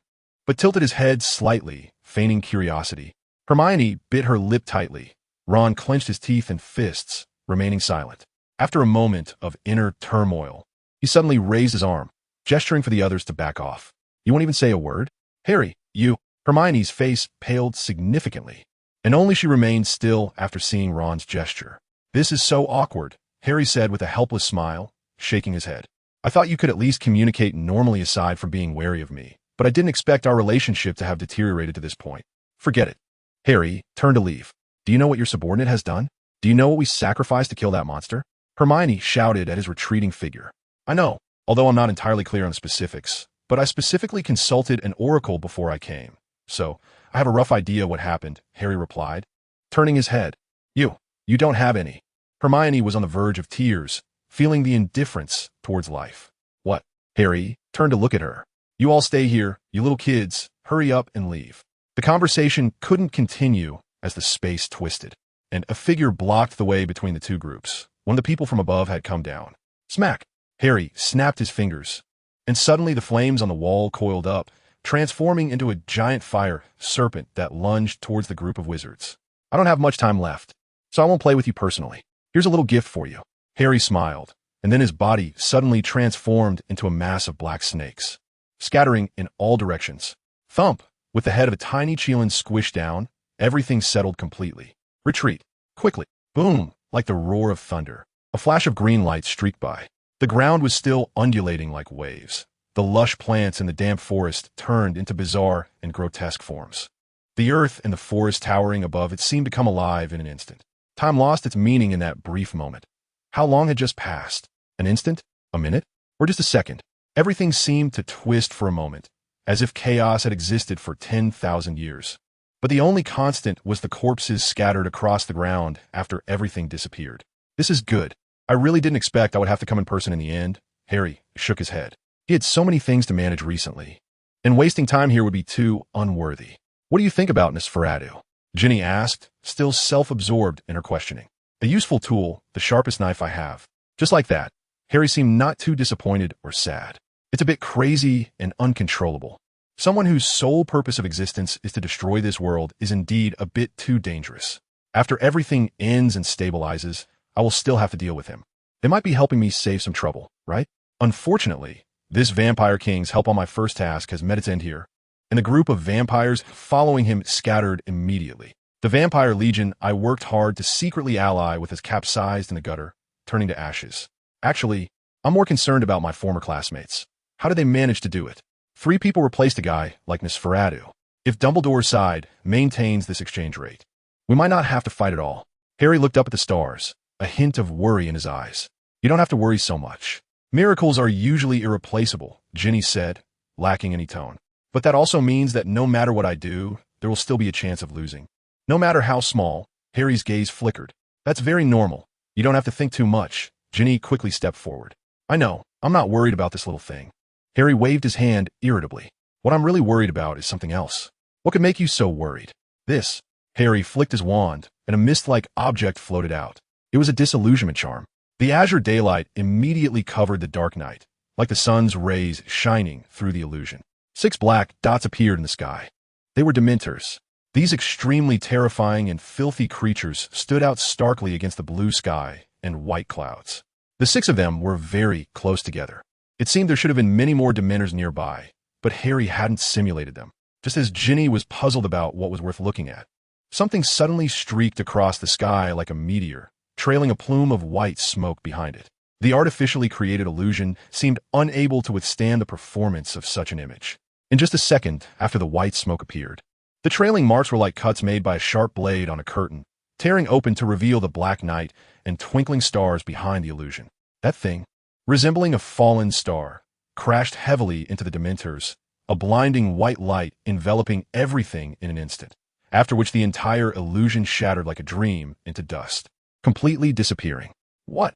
but tilted his head slightly, feigning curiosity. Hermione bit her lip tightly. Ron clenched his teeth in fists, remaining silent. After a moment of inner turmoil, he suddenly raised his arm, gesturing for the others to back off. You won't even say a word? Harry, you... Hermione's face paled significantly, and only she remained still after seeing Ron's gesture. This is so awkward, Harry said with a helpless smile, shaking his head. I thought you could at least communicate normally aside from being wary of me, but I didn't expect our relationship to have deteriorated to this point. Forget it. Harry turned to leave. Do you know what your subordinate has done? Do you know what we sacrificed to kill that monster? Hermione shouted at his retreating figure. I know, although I'm not entirely clear on the specifics, but I specifically consulted an oracle before I came. So, I have a rough idea what happened, Harry replied, turning his head. You don't have any. Hermione was on the verge of tears, feeling the indifference towards life. What? Harry turned to look at her. You all stay here, you little kids, hurry up and leave. The conversation couldn't continue as the space twisted, and a figure blocked the way between the two groups. One of the people from above had come down. Smack! Harry snapped his fingers, and suddenly the flames on the wall coiled up, transforming into a giant fire serpent that lunged towards the group of wizards. I don't have much time left. so I won't play with you personally. Here's a little gift for you." Harry smiled, and then his body suddenly transformed into a mass of black snakes, scattering in all directions. Thump! With the head of a tiny Chelan squished down, everything settled completely. "Retreat! Quickly!" Boom! Like the roar of thunder. A flash of green light streaked by. The ground was still undulating like waves. The lush plants in the damp forest turned into bizarre and grotesque forms. The earth and the forest towering above it seemed to come alive in an instant. Time lost its meaning in that brief moment. How long had just passed? An instant? A minute? Or just a second? Everything seemed to twist for a moment, as if chaos had existed for 10,000 years. But the only constant was the corpses scattered across the ground after everything disappeared. "This is good. I really didn't expect I would have to come in person in the end." Harry shook his head. He had so many things to manage recently, and wasting time here would be too unworthy. "What do you think about Nosferatu?" Ginny asked, still self-absorbed in her questioning. "A useful tool, the sharpest knife I have." Just like that, Harry seemed not too disappointed or sad. "It's a bit crazy and uncontrollable. Someone whose sole purpose of existence is to destroy this world is indeed a bit too dangerous. After everything ends and stabilizes, I will still have to deal with him. They might be helping me save some trouble, right? Unfortunately, this Vampire King's help on my first task has met its end here, and the group of vampires following him scattered immediately. The Vampire Legion I worked hard to secretly ally with has capsized in the gutter, turning to ashes. Actually, I'm more concerned about my former classmates. How did they manage to do it? 3 people replaced a guy like Nosferatu. If Dumbledore's side maintains this exchange rate, we might not have to fight at all." Harry looked up at the stars, a hint of worry in his eyes. "You don't have to worry so much. Miracles are usually irreplaceable," Ginny said, lacking any tone. "But that also means that no matter what I do, there will still be a chance of losing. No matter how small." Harry's gaze flickered. "That's very normal. You don't have to think too much." Ginny quickly stepped forward. "I know. I'm not worried about this little thing." Harry waved his hand irritably. "What I'm really worried about is something else." "What could make you so worried?" "This." Harry flicked his wand, and a mist-like object floated out. It was a disillusionment charm. The azure daylight immediately covered the dark night, like the sun's rays shining through the illusion. 6 black dots appeared in the sky. They were Dementors. These extremely terrifying and filthy creatures stood out starkly against the blue sky and white clouds. The 6 of them were very close together. It seemed there should have been many more Dementors nearby, but Harry hadn't simulated them. Just as Ginny was puzzled about what was worth looking at, something suddenly streaked across the sky like a meteor, trailing a plume of white smoke behind it. The artificially created illusion seemed unable to withstand the performance of such an image. In just a second after the white smoke appeared, the trailing marks were like cuts made by a sharp blade on a curtain, tearing open to reveal the black night and twinkling stars behind the illusion. That thing, resembling a fallen star, crashed heavily into the Dementors, a blinding white light enveloping everything in an instant, after which the entire illusion shattered like a dream into dust, completely disappearing. What?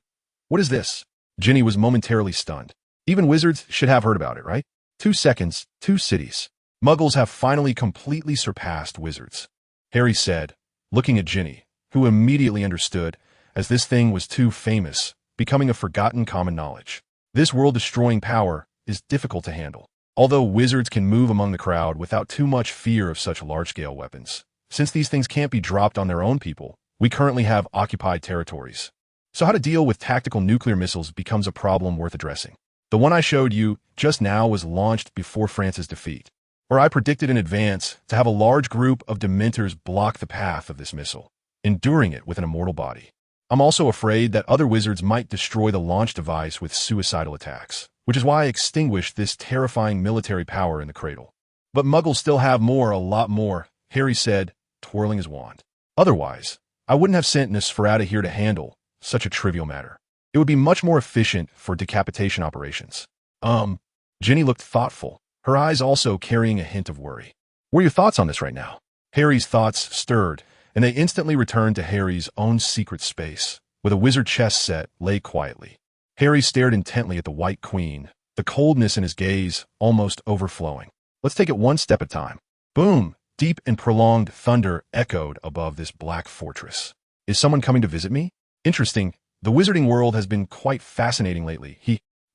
What is this?" Ginny was momentarily stunned. Even wizards should have heard about it, right? 2 seconds, 2 cities. Muggles have finally completely surpassed wizards, Harry said, looking at Ginny, who immediately understood, as this thing was too famous, becoming a forgotten common knowledge. This world-destroying power is difficult to handle. Although wizards can move among the crowd without too much fear of such large-scale weapons, since these things can't be dropped on their own people, we currently have occupied territories. So how to deal with tactical nuclear missiles becomes a problem worth addressing. The one I showed you just now was launched before France's defeat, where I predicted in advance to have a large group of Dementors block the path of this missile, enduring it with an immortal body. I'm also afraid that other wizards might destroy the launch device with suicidal attacks, which is why I extinguished this terrifying military power in the cradle. But Muggles still have more, a lot more, Harry said, twirling his wand. Otherwise, I wouldn't have sent Nosferatu here to handle such a trivial matter. It would be much more efficient for decapitation operations. Ginny looked thoughtful, her eyes also carrying a hint of worry. What are your thoughts on this right now? Harry's thoughts stirred, and they instantly returned to Harry's own secret space, where the wizard chess set lay quietly. Harry stared intently at the White Queen, the coldness in his gaze almost overflowing. Let's take it one step at a time. Boom! Deep and prolonged thunder echoed above this black fortress. Is someone coming to visit me? Interesting. The wizarding world has been quite fascinating lately.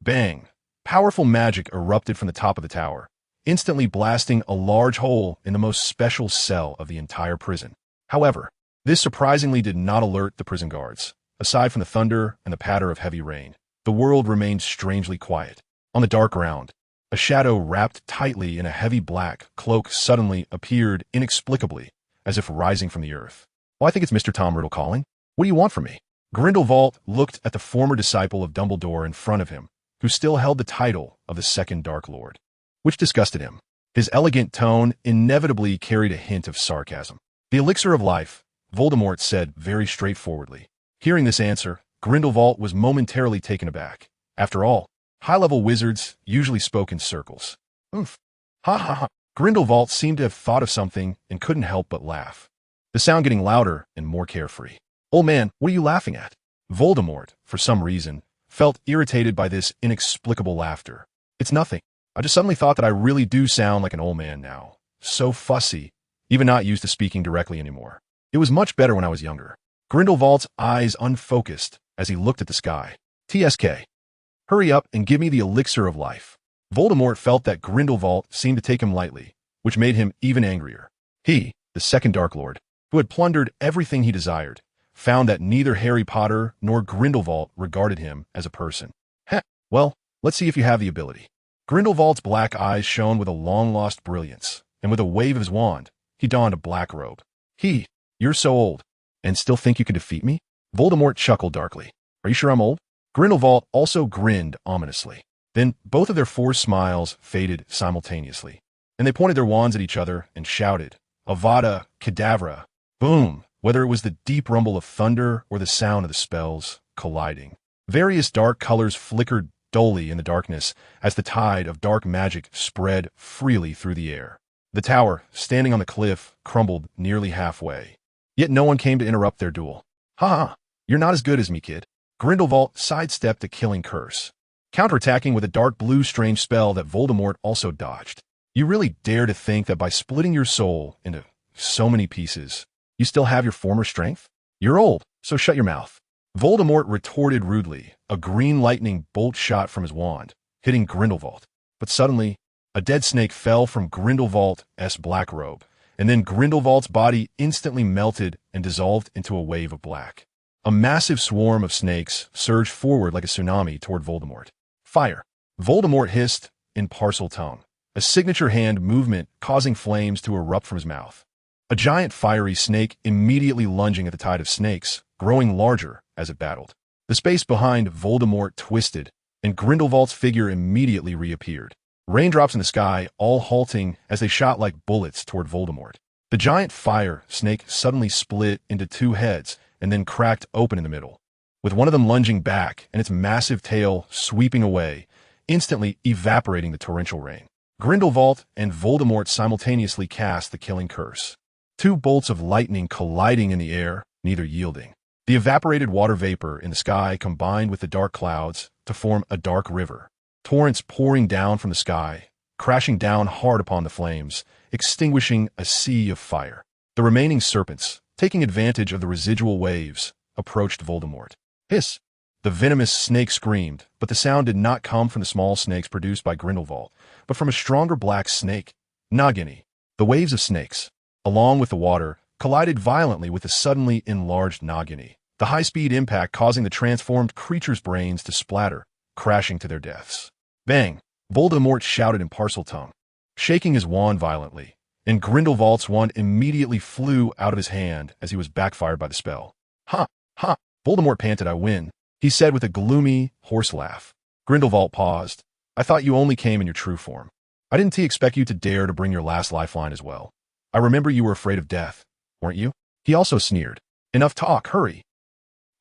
Bang! Powerful magic erupted from the top of the tower, instantly blasting a large hole in the most special cell of the entire prison. However, This surprisingly did not alert the prison guards. Aside from the thunder and the patter of heavy rain, the world remained strangely quiet. On the dark ground, a shadow wrapped tightly in a heavy black cloak suddenly appeared inexplicably, as if rising from the earth. "Well, I think it's Mr. Tom Riddle calling. What do you want from me?" Grindelwald looked at the former disciple of Dumbledore in front of him, who still held the title of the Second Dark Lord, which disgusted him. His elegant tone inevitably carried a hint of sarcasm. "The elixir of life," Voldemort said very straightforwardly. Hearing this answer, Grindelwald was momentarily taken aback. After all, high-level wizards usually spoke in circles. "Oomph. Ha ha ha." Grindelwald seemed to have thought of something and couldn't help but laugh, the sound getting louder and more carefree. "Old man, what are you laughing at?" Voldemort, for some reason, felt irritated by this inexplicable laughter. "It's nothing. I just suddenly thought that I really do sound like an old man now. So fussy, even not used to speaking directly anymore. It was much better when I was younger." Grindelwald's eyes unfocused as he looked at the sky. "TSK. Hurry up and give me the elixir of life." Voldemort felt that Grindelwald seemed to take him lightly, which made him even angrier. He, the Second Dark Lord, who had plundered everything he desired, found that neither Harry Potter nor Grindelwald regarded him as a person. "Heh, well, let's see if you have the ability." Grindelwald's black eyes shone with a long-lost brilliance, and with a wave of his wand, he donned a black robe. "You're so old, and still think you can defeat me?" Voldemort chuckled darkly. "Are you sure I'm old?" Grindelwald also grinned ominously. Then both of their forced smiles faded simultaneously, and they pointed their wands at each other and shouted, "Avada Kedavra!" Boom! Whether it was the deep rumble of thunder or the sound of the spells colliding, various dark colors flickered dully in the darkness as the tide of dark magic spread freely through the air. The tower, standing on the cliff, crumbled nearly halfway. Yet no one came to interrupt their duel. "Ha ha! You're not as good as me, kid." Grindelwald sidestepped the killing curse, counterattacking with a dark blue strange spell that Voldemort also dodged. "You really dare to think that by splitting your soul into so many pieces, you still have your former strength? You're old, so shut your mouth." Voldemort retorted rudely, a green lightning bolt shot from his wand, hitting Grindelwald. But suddenly, a dead snake fell from Grindelwald's black robe, and then Grindelwald's body instantly melted and dissolved into a wave of black. A massive swarm of snakes surged forward like a tsunami toward Voldemort. "Fire!" Voldemort hissed in Parseltongue, a signature hand movement causing flames to erupt from his mouth. A giant fiery snake immediately lunging at the tide of snakes, growing larger as it battled. The space behind Voldemort twisted, and Grindelwald's figure immediately reappeared. Raindrops in the sky, all halting as they shot like bullets toward Voldemort. The giant fire snake suddenly split into two heads and then cracked open in the middle, with one of them lunging back and its massive tail sweeping away, instantly evaporating the torrential rain. Grindelwald and Voldemort simultaneously cast the killing curse. Two bolts of lightning colliding in the air, neither yielding. The evaporated water vapor in the sky combined with the dark clouds to form a dark river. Torrents pouring down from the sky, crashing down hard upon the flames, extinguishing a sea of fire. The remaining serpents, taking advantage of the residual waves, approached Voldemort. "Hiss!" The venomous snake screamed, but the sound did not come from the small snakes produced by Grindelwald, but from a stronger black snake, Nagini. The waves of snakes, along with the water, collided violently with the suddenly enlarged Nagini, the high-speed impact causing the transformed creature's brains to splatter, crashing to their deaths. Bang! Voldemort shouted in Parseltongue, shaking his wand violently, and Grindelwald's wand immediately flew out of his hand as he was backfired by the spell. "Ha! Ha!" Voldemort panted. "I win," he said with a gloomy, hoarse laugh. Grindelwald paused. "I thought you only came in your true form. I didn't expect you to dare to bring your last lifeline as well. I remember you were afraid of death, weren't you?" He also sneered. "Enough talk, hurry."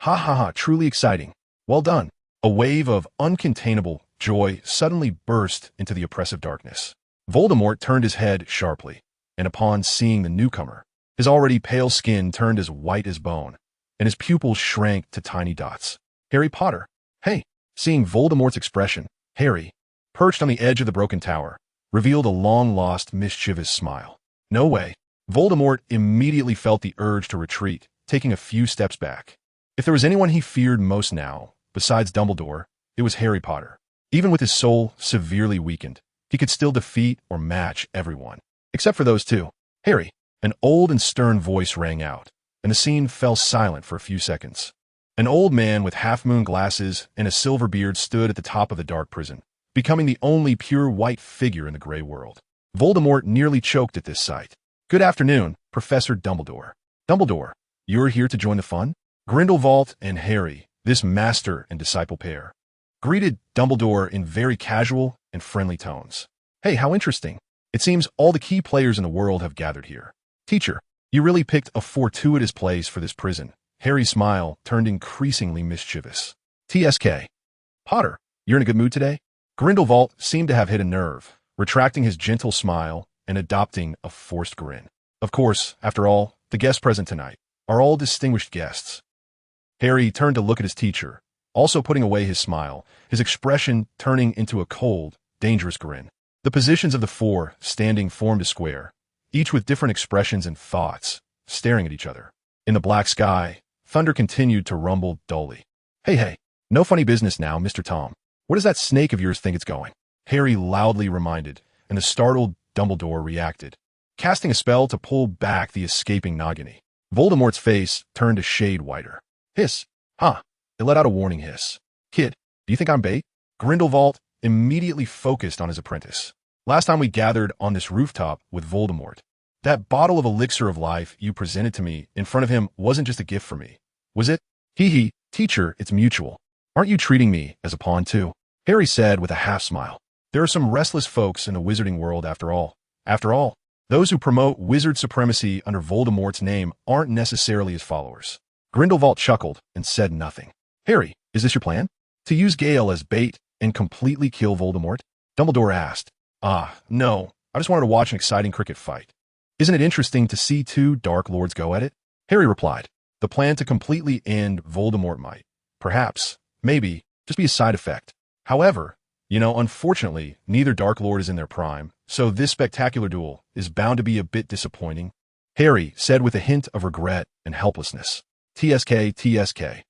"Ha ha ha, truly exciting. Well done." A wave of uncontainable joy suddenly burst into the oppressive darkness. Voldemort turned his head sharply, and upon seeing the newcomer, his already pale skin turned as white as bone, and his pupils shrank to tiny dots. "Harry Potter." "Hey!" Seeing Voldemort's expression, Harry, perched on the edge of the broken tower, revealed a long-lost, mischievous smile. "No way." Voldemort immediately felt the urge to retreat, taking a few steps back. If there was anyone he feared most now, besides Dumbledore, it was Harry Potter. Even with his soul severely weakened, he could still defeat or match everyone. Except for those two. "Harry," an old and stern voice rang out, and the scene fell silent for a few seconds. An old man with half-moon glasses and a silver beard stood at the top of the dark prison, becoming the only pure white figure in the gray world. Voldemort nearly choked at this sight. "Good afternoon, Professor Dumbledore." "Dumbledore, you're here to join the fun?" Grindelwald and Harry, this master and disciple pair, greeted Dumbledore in very casual and friendly tones. "Hey, how interesting. It seems all the key players in the world have gathered here. Teacher, you really picked a fortuitous place for this prison." Harry's smile turned increasingly mischievous. "TSK. Potter, you're in a good mood today?" Grindelwald seemed to have hit a nerve, retracting his gentle smile and adopting a forced grin. "Of course, after all, the guests present tonight are all distinguished guests." Harry turned to look at his teacher, also putting away his smile, his expression turning into a cold, dangerous grin. The positions of the four standing formed a square, each with different expressions and thoughts, staring at each other. In the black sky, thunder continued to rumble dully. Hey, no funny business now, Mr. Tom. Where does that snake of yours think it's going?" Harry loudly reminded, and the startled Dumbledore reacted, casting a spell to pull back the escaping Nagini. Voldemort's face turned a shade whiter. "Hiss. Huh." It let out a warning hiss. "Kid, do you think I'm bait?" Grindelwald immediately focused on his apprentice. "Last time we gathered on this rooftop with Voldemort, that bottle of elixir of life you presented to me in front of him wasn't just a gift for me, was it?" Hee, teacher, it's mutual. Aren't you treating me as a pawn too?" Harry said with a half-smile. "There are some restless folks in the wizarding world after all. After all, those who promote wizard supremacy under Voldemort's name aren't necessarily his followers." Grindelwald chuckled and said nothing. "Harry, is this your plan? To use Gale as bait and completely kill Voldemort?" Dumbledore asked. No. I just wanted to watch an exciting cricket fight. Isn't it interesting to see two Dark Lords go at it?" Harry replied. "The plan to completely end Voldemort might, perhaps, maybe, just be a side effect. However, unfortunately, neither Dark Lord is in their prime, so this spectacular duel is bound to be a bit disappointing," Harry said with a hint of regret and helplessness. TSK.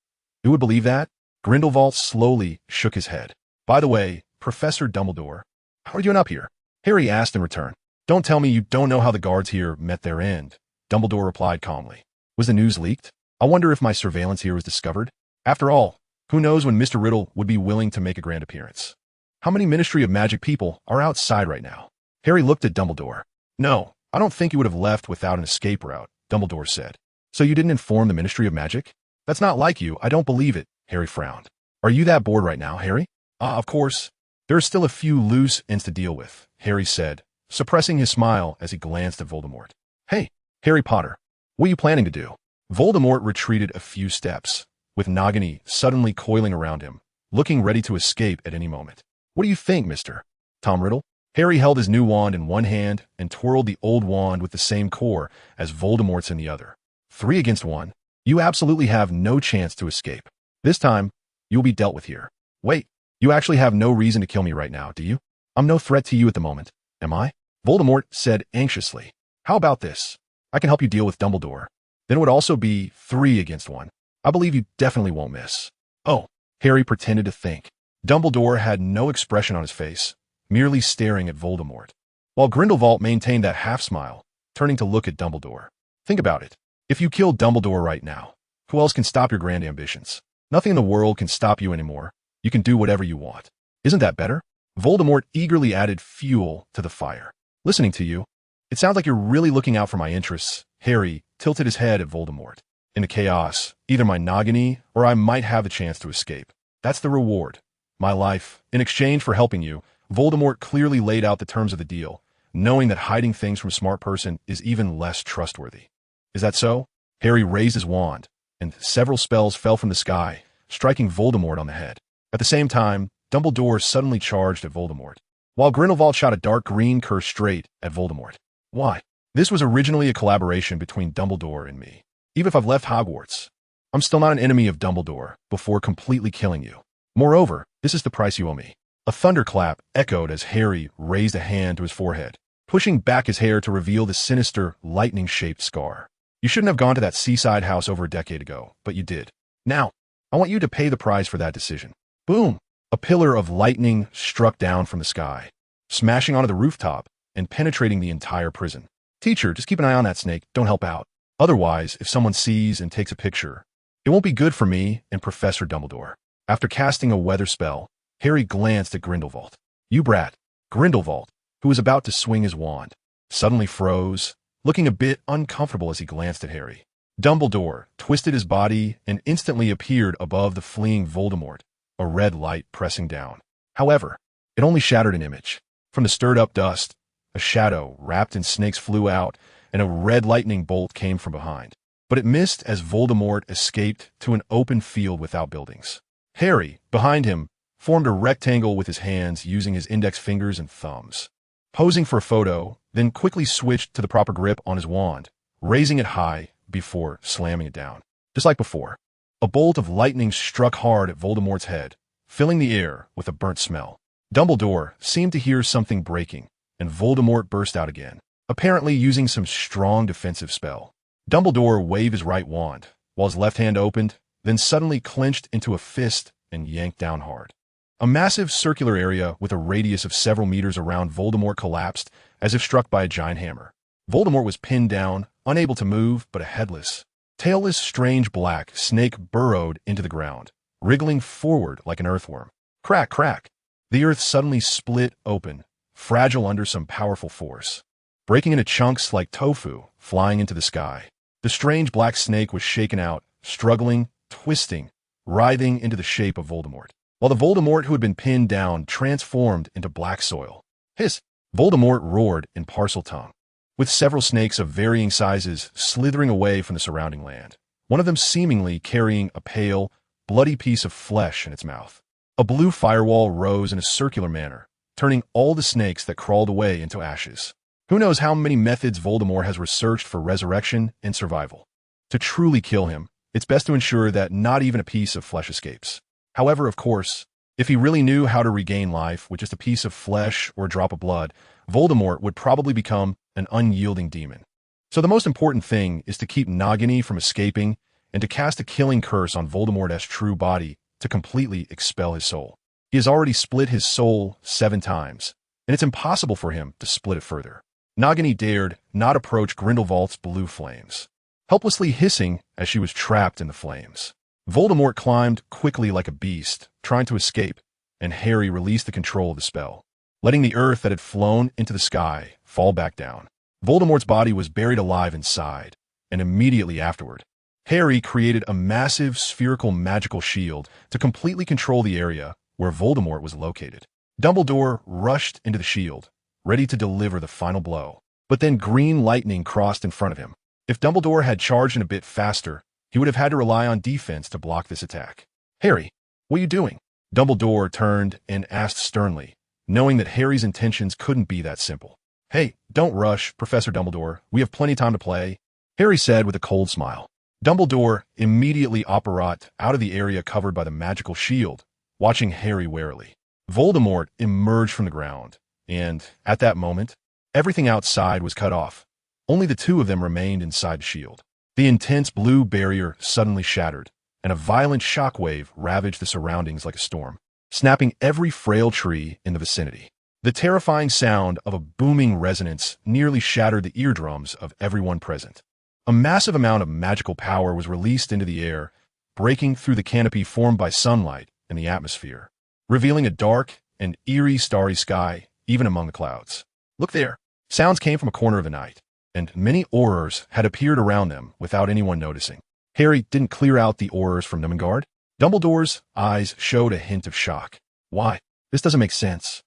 Who would believe that?" Grindelwald slowly shook his head. "By the way, Professor Dumbledore, how are you doing up here?" Harry asked in return. "Don't tell me you don't know how the guards here met their end," Dumbledore replied calmly. "Was the news leaked? I wonder if my surveillance here was discovered. After all, who knows when Mr. Riddle would be willing to make a grand appearance? How many Ministry of Magic people are outside right now?" Harry looked at Dumbledore. "No, I don't think you would have left without an escape route," Dumbledore said. "So you didn't inform the Ministry of Magic? That's not like you. I don't believe it," Harry frowned. "Are you that bored right now, Harry?" Of course. There are still a few loose ends to deal with," Harry said, suppressing his smile as he glanced at Voldemort. "Hey, Harry Potter, what are you planning to do?" Voldemort retreated a few steps, with Nagini suddenly coiling around him, looking ready to escape at any moment. "What do you think, Mr. Tom Riddle?" Harry held his new wand in one hand and twirled the old wand with the same core as Voldemort's in the other. 3 against 1. You absolutely have no chance to escape. This time, you'll be dealt with here. Wait, you actually have no reason to kill me right now, do you? I'm no threat to you at the moment, am I? Voldemort said anxiously. "How about this? I can help you deal with Dumbledore. Then it would also be 3 against 1. I believe you definitely won't miss." "Oh," Harry pretended to think. Dumbledore had no expression on his face, merely staring at Voldemort, while Grindelwald maintained that half-smile, turning to look at Dumbledore. "Think about it. If you kill Dumbledore right now, who else can stop your grand ambitions? Nothing in the world can stop you anymore. You can do whatever you want. Isn't that better?" Voldemort eagerly added fuel to the fire. "Listening to you, it sounds like you're really looking out for my interests." Harry tilted his head at Voldemort. "In the chaos, either my Nagini or I might have the chance to escape. That's the reward. My life. In exchange for helping you." Voldemort clearly laid out the terms of the deal, knowing that hiding things from a smart person is even less trustworthy. "Is that so?" Harry raised his wand, and several spells fell from the sky, striking Voldemort on the head. At the same time, Dumbledore suddenly charged at Voldemort, while Grindelwald shot a dark green curse straight at Voldemort. "Why? This was originally a collaboration between Dumbledore and me. Even if I've left Hogwarts, I'm still not an enemy of Dumbledore before completely killing you. Moreover, this is the price you owe me." A thunderclap echoed as Harry raised a hand to his forehead, pushing back his hair to reveal the sinister, lightning-shaped scar. "You shouldn't have gone to that seaside house over a decade ago, but you did. Now, I want you to pay the price for that decision." Boom! A pillar of lightning struck down from the sky, smashing onto the rooftop and penetrating the entire prison. "Teacher, just keep an eye on that snake. Don't help out." Otherwise, if someone sees and takes a picture, it won't be good for me and Professor Dumbledore. After casting a weather spell, Harry glanced at Grindelwald. You brat. Grindelwald, who was about to swing his wand, suddenly froze, looking a bit uncomfortable as he glanced at Harry. Dumbledore twisted his body and instantly appeared above the fleeing Voldemort, a red light pressing down. However, it only shattered an image. From the stirred-up dust, a shadow wrapped in snakes flew out, and a red lightning bolt came from behind. But it missed as Voldemort escaped to an open field without buildings. Harry, behind him, formed a rectangle with his hands using his index fingers and thumbs. Posing for a photo, then quickly switched to the proper grip on his wand, raising it high before slamming it down. Just like before, a bolt of lightning struck hard at Voldemort's head, filling the air with a burnt smell. Dumbledore seemed to hear something breaking, and Voldemort burst out again, apparently using some strong defensive spell. Dumbledore waved his right wand, while his left hand opened, then suddenly clenched into a fist and yanked down hard. A massive circular area with a radius of several meters around Voldemort collapsed as if struck by a giant hammer. Voldemort was pinned down, unable to move, but a headless, tailless, strange black snake burrowed into the ground, wriggling forward like an earthworm. Crack, crack! The earth suddenly split open, fragile under some powerful force, breaking into chunks like tofu, flying into the sky. The strange black snake was shaken out, struggling, twisting, writhing into the shape of Voldemort, while the Voldemort who had been pinned down transformed into black soil. Hiss! Voldemort roared in Parseltongue, with several snakes of varying sizes slithering away from the surrounding land, one of them seemingly carrying a pale, bloody piece of flesh in its mouth. A blue firewall rose in a circular manner, turning all the snakes that crawled away into ashes. Who knows how many methods Voldemort has researched for resurrection and survival. To truly kill him, it's best to ensure that not even a piece of flesh escapes. However, of course, if he really knew how to regain life with just a piece of flesh or a drop of blood, Voldemort would probably become an unyielding demon. So the most important thing is to keep Nagini from escaping and to cast a killing curse on Voldemort's true body to completely expel his soul. He has already split his soul 7 times, and it's impossible for him to split it further. Nagini dared not approach Grindelwald's blue flames, helplessly hissing as she was trapped in the flames. Voldemort climbed quickly like a beast, trying to escape, and Harry released the control of the spell, letting the earth that had flown into the sky fall back down. Voldemort's body was buried alive inside, and immediately afterward, Harry created a massive spherical magical shield to completely control the area where Voldemort was located. Dumbledore rushed into the shield, ready to deliver the final blow, but then green lightning crossed in front of him. If Dumbledore had charged in a bit faster, he would have had to rely on defense to block this attack. Harry, what are you doing? Dumbledore turned and asked sternly, knowing that Harry's intentions couldn't be that simple. Hey, don't rush, Professor Dumbledore. We have plenty of time to play, Harry said with a cold smile. Dumbledore immediately apparat out of the area covered by the magical shield, watching Harry warily. Voldemort emerged from the ground, and, at that moment, everything outside was cut off. Only the two of them remained inside the shield. The intense blue barrier suddenly shattered, and a violent shockwave ravaged the surroundings like a storm, snapping every frail tree in the vicinity. The terrifying sound of a booming resonance nearly shattered the eardrums of everyone present. A massive amount of magical power was released into the air, breaking through the canopy formed by sunlight and the atmosphere, revealing a dark and eerie starry sky even among the clouds. Look there! Sounds came from a corner of the night, and many aurors had appeared around them without anyone noticing. Harry didn't clear out the aurors from Nimengard. Dumbledore's eyes showed a hint of shock. Why? This doesn't make sense.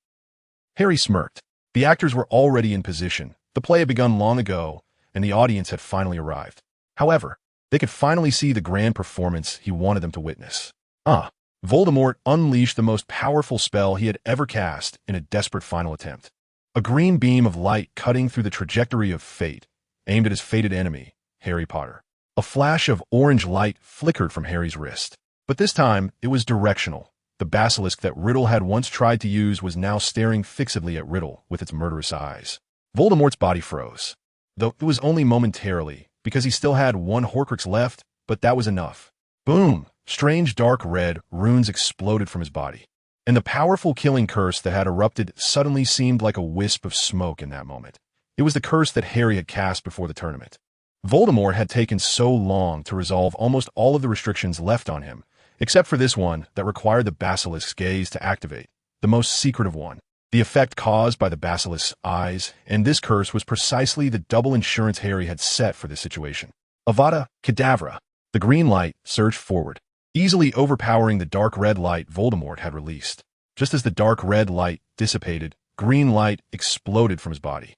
Harry smirked. The actors were already in position. The play had begun long ago, and the audience had finally arrived. However, they could finally see the grand performance he wanted them to witness. Voldemort unleashed the most powerful spell he had ever cast in a desperate final attempt. A green beam of light cutting through the trajectory of fate, aimed at his fated enemy, Harry Potter. A flash of orange light flickered from Harry's wrist. But this time, it was directional. The basilisk that Riddle had once tried to use was now staring fixedly at Riddle with its murderous eyes. Voldemort's body froze, though it was only momentarily, because he still had 1 Horcrux left, but that was enough. Boom! Strange dark red runes exploded from his body, and the powerful killing curse that had erupted suddenly seemed like a wisp of smoke in that moment. It was the curse that Harry had cast before the tournament. Voldemort had taken so long to resolve almost all of the restrictions left on him, except for this one that required the basilisk's gaze to activate, the most secretive one. The effect caused by the basilisk's eyes, and this curse was precisely the double insurance Harry had set for this situation. Avada Kedavra. The green light surged forward, easily overpowering the dark red light Voldemort had released. Just as the dark red light dissipated, green light exploded from his body.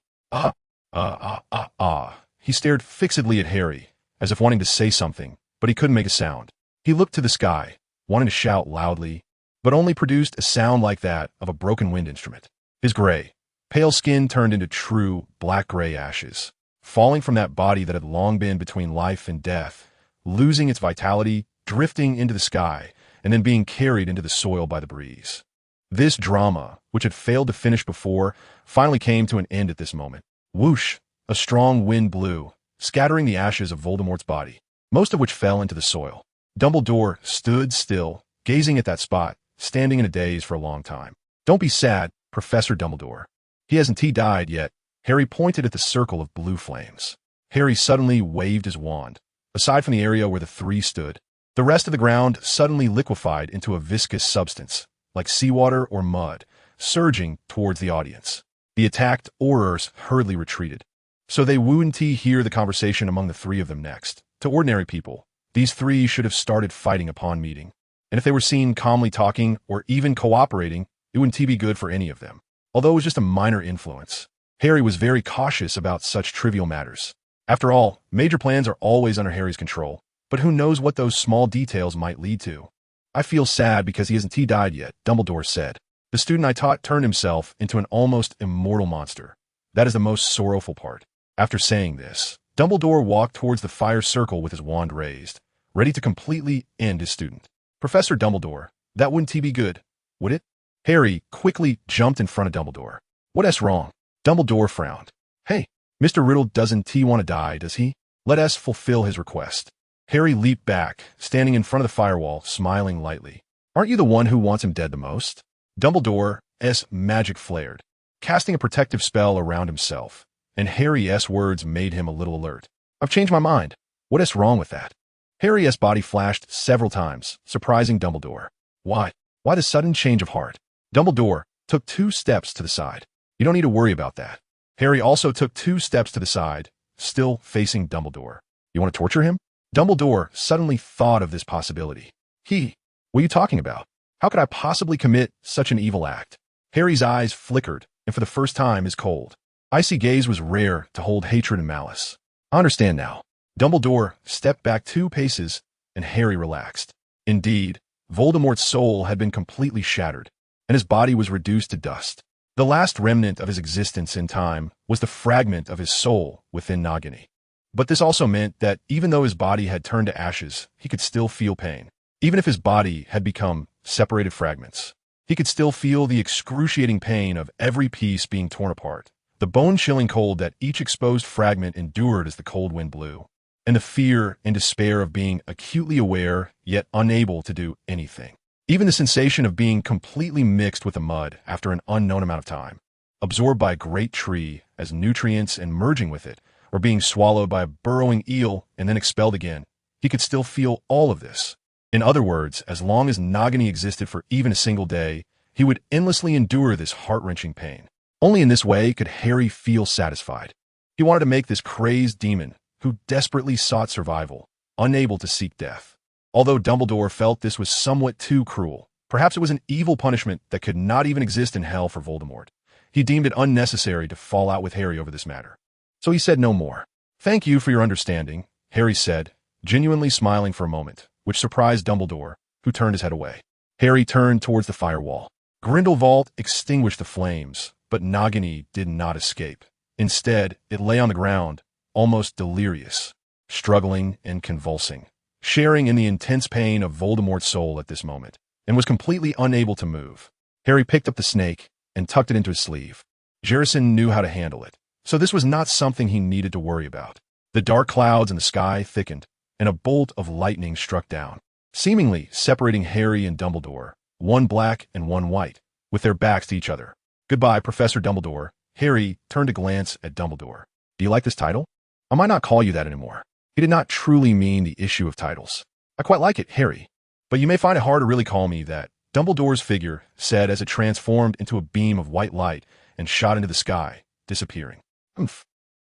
He stared fixedly at Harry, as if wanting to say something, but he couldn't make a sound. He looked to the sky, wanting to shout loudly, but only produced a sound like that of a broken wind instrument. His gray, pale skin turned into true black-gray ashes, falling from that body that had long been between life and death, losing its vitality, drifting into the sky, and then being carried into the soil by the breeze. This drama, which had failed to finish before, finally came to an end at this moment. Whoosh! A strong wind blew, scattering the ashes of Voldemort's body, most of which fell into the soil. Dumbledore stood still, gazing at that spot, standing in a daze for a long time. Don't be sad, Professor Dumbledore. He hasn't died yet. Harry pointed at the circle of blue flames. Harry suddenly waved his wand. Aside from the area where the three stood, the rest of the ground suddenly liquefied into a viscous substance, like seawater or mud, surging towards the audience. The attacked Aurors hurriedly retreated. So they wouldn't hear the conversation among the three of them next. To ordinary people, these three should have started fighting upon meeting. And if they were seen calmly talking or even cooperating, it wouldn't be good for any of them. Although it was just a minor influence, Harry was very cautious about such trivial matters. After all, major plans are always under Harry's control, but who knows what those small details might lead to. I feel sad because he hasn't died yet, Dumbledore said. The student I taught turned himself into an almost immortal monster. That is the most sorrowful part. After saying this, Dumbledore walked towards the fire circle with his wand raised, ready to completely end his student. Professor Dumbledore, that wouldn't be good, would it? Harry quickly jumped in front of Dumbledore. What's wrong? Dumbledore frowned. Hey, Mr. Riddle doesn't want to die, does he? Let us fulfill his request. Harry leaped back, standing in front of the firewall, smiling lightly. Aren't you the one who wants him dead the most? Dumbledore's magic flared, casting a protective spell around himself, and Harry's words made him a little alert. I've changed my mind. What's wrong with that? Harry's body flashed several times, surprising Dumbledore. Why? Why the sudden change of heart? Dumbledore took 2 steps to the side. You don't need to worry about that. Harry also took 2 steps to the side, still facing Dumbledore. You want to torture him? Dumbledore suddenly thought of this possibility. What are you talking about? How could I possibly commit such an evil act? Harry's eyes flickered, and for the first time his cold, icy gaze was rare to hold hatred and malice. I understand now. Dumbledore stepped back 2 paces, and Harry relaxed. Indeed, Voldemort's soul had been completely shattered, and his body was reduced to dust. The last remnant of his existence in time was the fragment of his soul within Nagini. But this also meant that even though his body had turned to ashes, he could still feel pain. Even if his body had become separated fragments, he could still feel the excruciating pain of every piece being torn apart, the bone-chilling cold that each exposed fragment endured as the cold wind blew, and the fear and despair of being acutely aware yet unable to do anything. Even the sensation of being completely mixed with the mud after an unknown amount of time, absorbed by a great tree as nutrients and merging with it, or being swallowed by a burrowing eel and then expelled again, he could still feel all of this. In other words, as long as Nagini existed for even a single day, he would endlessly endure this heart-wrenching pain. Only in this way could Harry feel satisfied. He wanted to make this crazed demon, who desperately sought survival, unable to seek death. Although Dumbledore felt this was somewhat too cruel, perhaps it was an evil punishment that could not even exist in hell for Voldemort, he deemed it unnecessary to fall out with Harry over this matter. So he said no more. Thank you for your understanding, Harry said, genuinely smiling for a moment, which surprised Dumbledore, who turned his head away. Harry turned towards the firewall. Grindelwald extinguished the flames, but Nagini did not escape. Instead, it lay on the ground, almost delirious, struggling and convulsing, sharing in the intense pain of Voldemort's soul at this moment, and was completely unable to move. Harry picked up the snake and tucked it into his sleeve. Jerison knew how to handle it, so this was not something he needed to worry about. The dark clouds in the sky thickened, and a bolt of lightning struck down, seemingly separating Harry and Dumbledore, one black and one white, with their backs to each other. Goodbye, Professor Dumbledore. Harry turned to glance at Dumbledore. Do you like this title? I might not call you that anymore. He did not truly mean the issue of titles. I quite like it, Harry. But you may find it hard to really call me that, Dumbledore's figure said as it transformed into a beam of white light and shot into the sky, disappearing. Humph.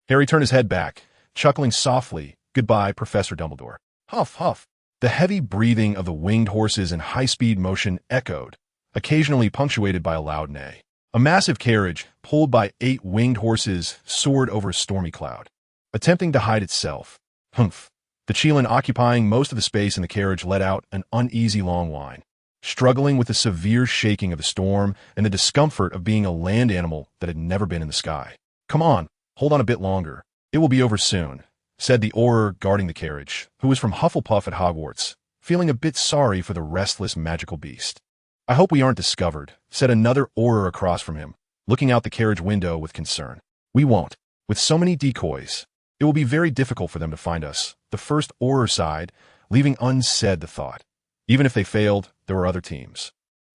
Harry turned his head back, chuckling softly, "Goodbye, Professor Dumbledore." Huff, huff. The heavy breathing of the winged horses in high-speed motion echoed, occasionally punctuated by a loud neigh. A massive carriage, pulled by 8 winged horses, soared over a stormy cloud, attempting to hide itself. Humph. The Chelan occupying most of the space in the carriage let out an uneasy long whine, struggling with the severe shaking of the storm and the discomfort of being a land animal that had never been in the sky. "Come on, hold on a bit longer. It will be over soon," said the Auror guarding the carriage, who was from Hufflepuff at Hogwarts, feeling a bit sorry for the restless magical beast. "I hope we aren't discovered," said another Auror across from him, looking out the carriage window with concern. "We won't. With so many decoys, it will be very difficult for them to find us," the first Auror sighed, leaving unsaid the thought. Even if they failed, there were other teams.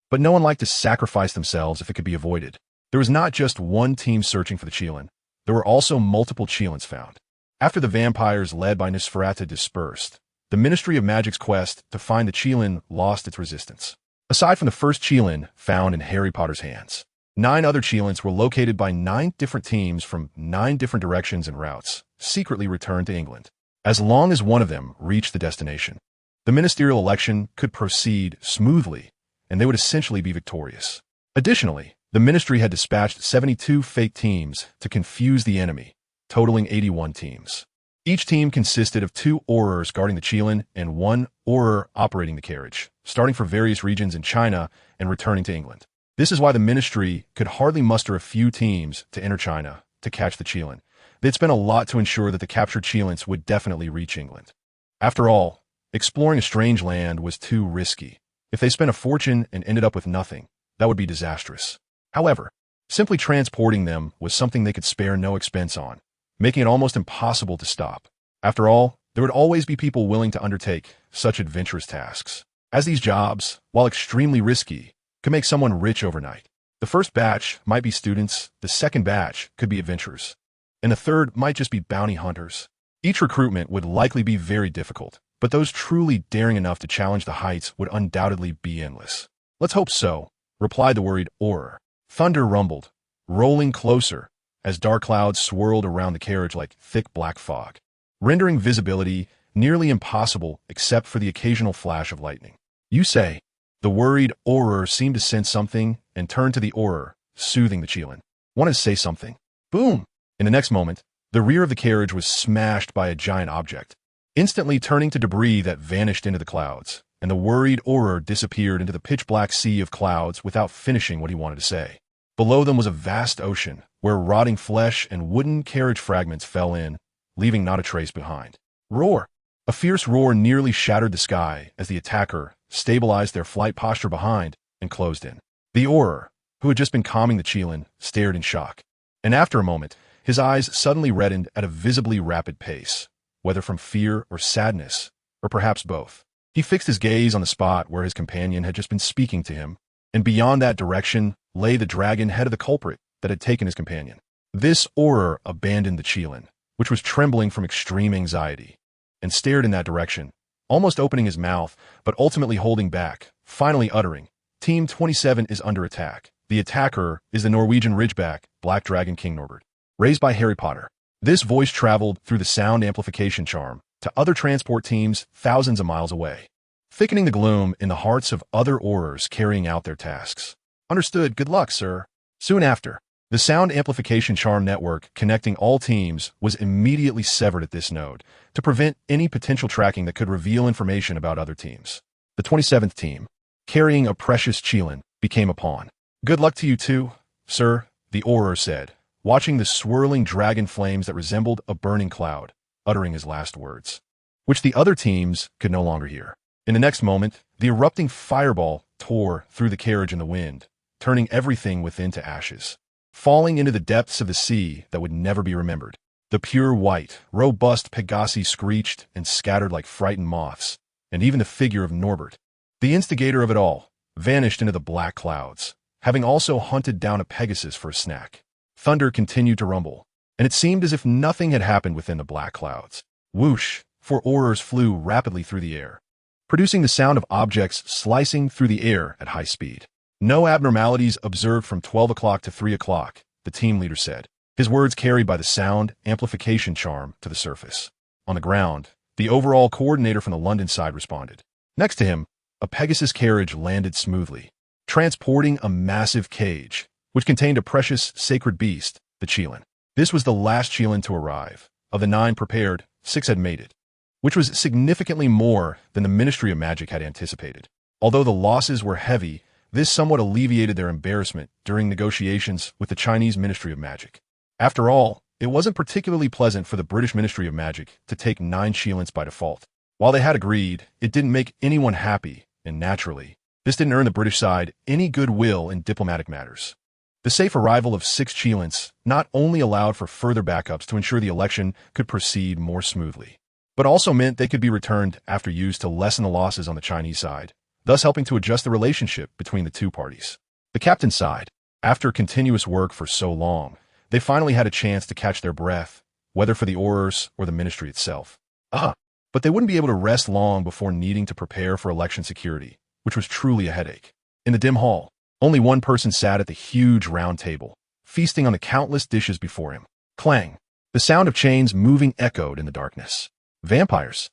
But no one liked to sacrifice themselves if it could be avoided. There was not just one team searching for the Chelan. There were also multiple Chelans found. After the vampires led by Nosferatu dispersed, the Ministry of Magic's quest to find the Chelan lost its resistance. Aside from the first Chelan found in Harry Potter's hands, 9 other Chelans were located by 9 different teams from 9 different directions and routes, secretly returned to England. As long as one of them reached the destination, the ministerial election could proceed smoothly, and they would essentially be victorious. Additionally, the ministry had dispatched 72 fake teams to confuse the enemy, totaling 81 teams. Each team consisted of 2 Aurors guarding the Chelan and 1 Auror operating the carriage, starting for various regions in China and returning to England. This is why the ministry could hardly muster a few teams to enter China to catch the Chelan. They'd spent a lot to ensure that the captured Chelans would definitely reach England. After all, exploring a strange land was too risky. If they spent a fortune and ended up with nothing, that would be disastrous. However, simply transporting them was something they could spare no expense on, making it almost impossible to stop. After all, there would always be people willing to undertake such adventurous tasks, as these jobs, while extremely risky, could make someone rich overnight. The first batch might be students, the second batch could be adventurers, and the third might just be bounty hunters. Each recruitment would likely be very difficult, but those truly daring enough to challenge the heights would undoubtedly be endless. "Let's hope so," replied the worried Auror. Thunder rumbled, rolling closer, as dark clouds swirled around the carriage like thick black fog, rendering visibility nearly impossible except for the occasional flash of lightning. "You say." The worried Auror seemed to sense something and turned to the Auror, soothing the Chelan. "Want to say something?" Boom! In the next moment, the rear of the carriage was smashed by a giant object, instantly turning to debris that vanished into the clouds, and the worried Auror disappeared into the pitch-black sea of clouds without finishing what he wanted to say. Below them was a vast ocean, where rotting flesh and wooden carriage fragments fell in, leaving not a trace behind. Roar! A fierce roar nearly shattered the sky as the attacker stabilized their flight posture behind and closed in. The Auror, who had just been calming the Chelan, stared in shock, and after a moment, his eyes suddenly reddened at a visibly rapid pace, whether from fear or sadness, or perhaps both. He fixed his gaze on the spot where his companion had just been speaking to him, and beyond that direction lay the dragon head of the culprit that had taken his companion. This Auror abandoned the Chelan, which was trembling from extreme anxiety, and stared in that direction, almost opening his mouth, but ultimately holding back, finally uttering, "Team 27 is under attack. The attacker is the Norwegian Ridgeback, Black Dragon King Norbert, raised by Harry Potter." This voice traveled through the sound amplification charm to other transport teams thousands of miles away, thickening the gloom in the hearts of other Aurors carrying out their tasks. "Understood. Good luck, sir." Soon after, the sound amplification charm network connecting all teams was immediately severed at this node to prevent any potential tracking that could reveal information about other teams. The 27th team, carrying a precious Chelan, became a pawn. "Good luck to you too, sir," the Auror said, watching the swirling dragon flames that resembled a burning cloud, uttering his last words, which the other teams could no longer hear. In the next moment, the erupting fireball tore through the carriage in the wind, turning everything within to ashes, falling into the depths of the sea that would never be remembered. The pure white, robust Pegasi screeched and scattered like frightened moths, and even the figure of Norbert, the instigator of it all, vanished into the black clouds, having also hunted down a Pegasus for a snack. Thunder continued to rumble, and it seemed as if nothing had happened within the black clouds. Whoosh! 4 oars flew rapidly through the air, producing the sound of objects slicing through the air at high speed. No abnormalities observed from 12 o'clock to 3 o'clock, the team leader said, his words carried by the sound amplification charm to the surface. On the ground, the overall coordinator from the London side responded. Next to him, a Pegasus carriage landed smoothly, transporting a massive cage, which contained a precious sacred beast, the Qilin. This was the last Qilin to arrive. Of the 9 prepared, 6 had made it, which was significantly more than the Ministry of Magic had anticipated. Although the losses were heavy, this somewhat alleviated their embarrassment during negotiations with the Chinese Ministry of Magic. After all, it wasn't particularly pleasant for the British Ministry of Magic to take 9 Qilins by default. While they had agreed, it didn't make anyone happy, and naturally, this didn't earn the British side any goodwill in diplomatic matters. The safe arrival of 6 Qilins not only allowed for further backups to ensure the election could proceed more smoothly, but also meant they could be returned after use to lessen the losses on the Chinese side, thus helping to adjust the relationship between the two parties. The captain's side, after continuous work for so long, they finally had a chance to catch their breath, whether for the oarers or the ministry itself. But they wouldn't be able to rest long before needing to prepare for election security, which was truly a headache. In the dim hall, only one person sat at the huge round table, feasting on the countless dishes before him. Clang! The sound of chains moving echoed in the darkness. Vampires!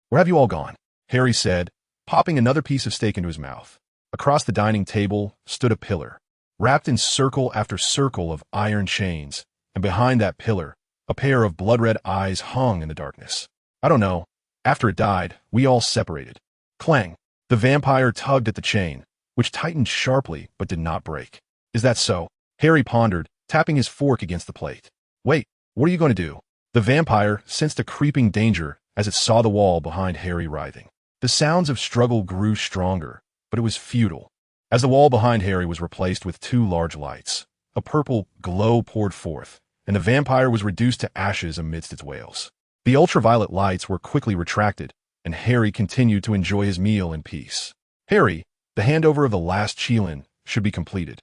Where have you all gone? Harry said, popping another piece of steak into his mouth. Across the dining table stood a pillar, wrapped in circle after circle of iron chains, and behind that pillar, a pair of blood-red eyes hung in the darkness. I don't know. After it died, we all separated. Clang! The vampire tugged at the chain, which tightened sharply but did not break. Is that so? Harry pondered, tapping his fork against the plate. Wait, what are you going to do? The vampire sensed a creeping danger as it saw the wall behind Harry writhing. The sounds of struggle grew stronger, but it was futile. As the wall behind Harry was replaced with 2 large lights, a purple glow poured forth, and the vampire was reduced to ashes amidst its wails. The ultraviolet lights were quickly retracted, and Harry continued to enjoy his meal in peace. Harry, the handover of the last Qilin should be completed.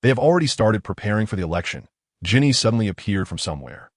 They have already started preparing for the election. Ginny suddenly appeared from somewhere.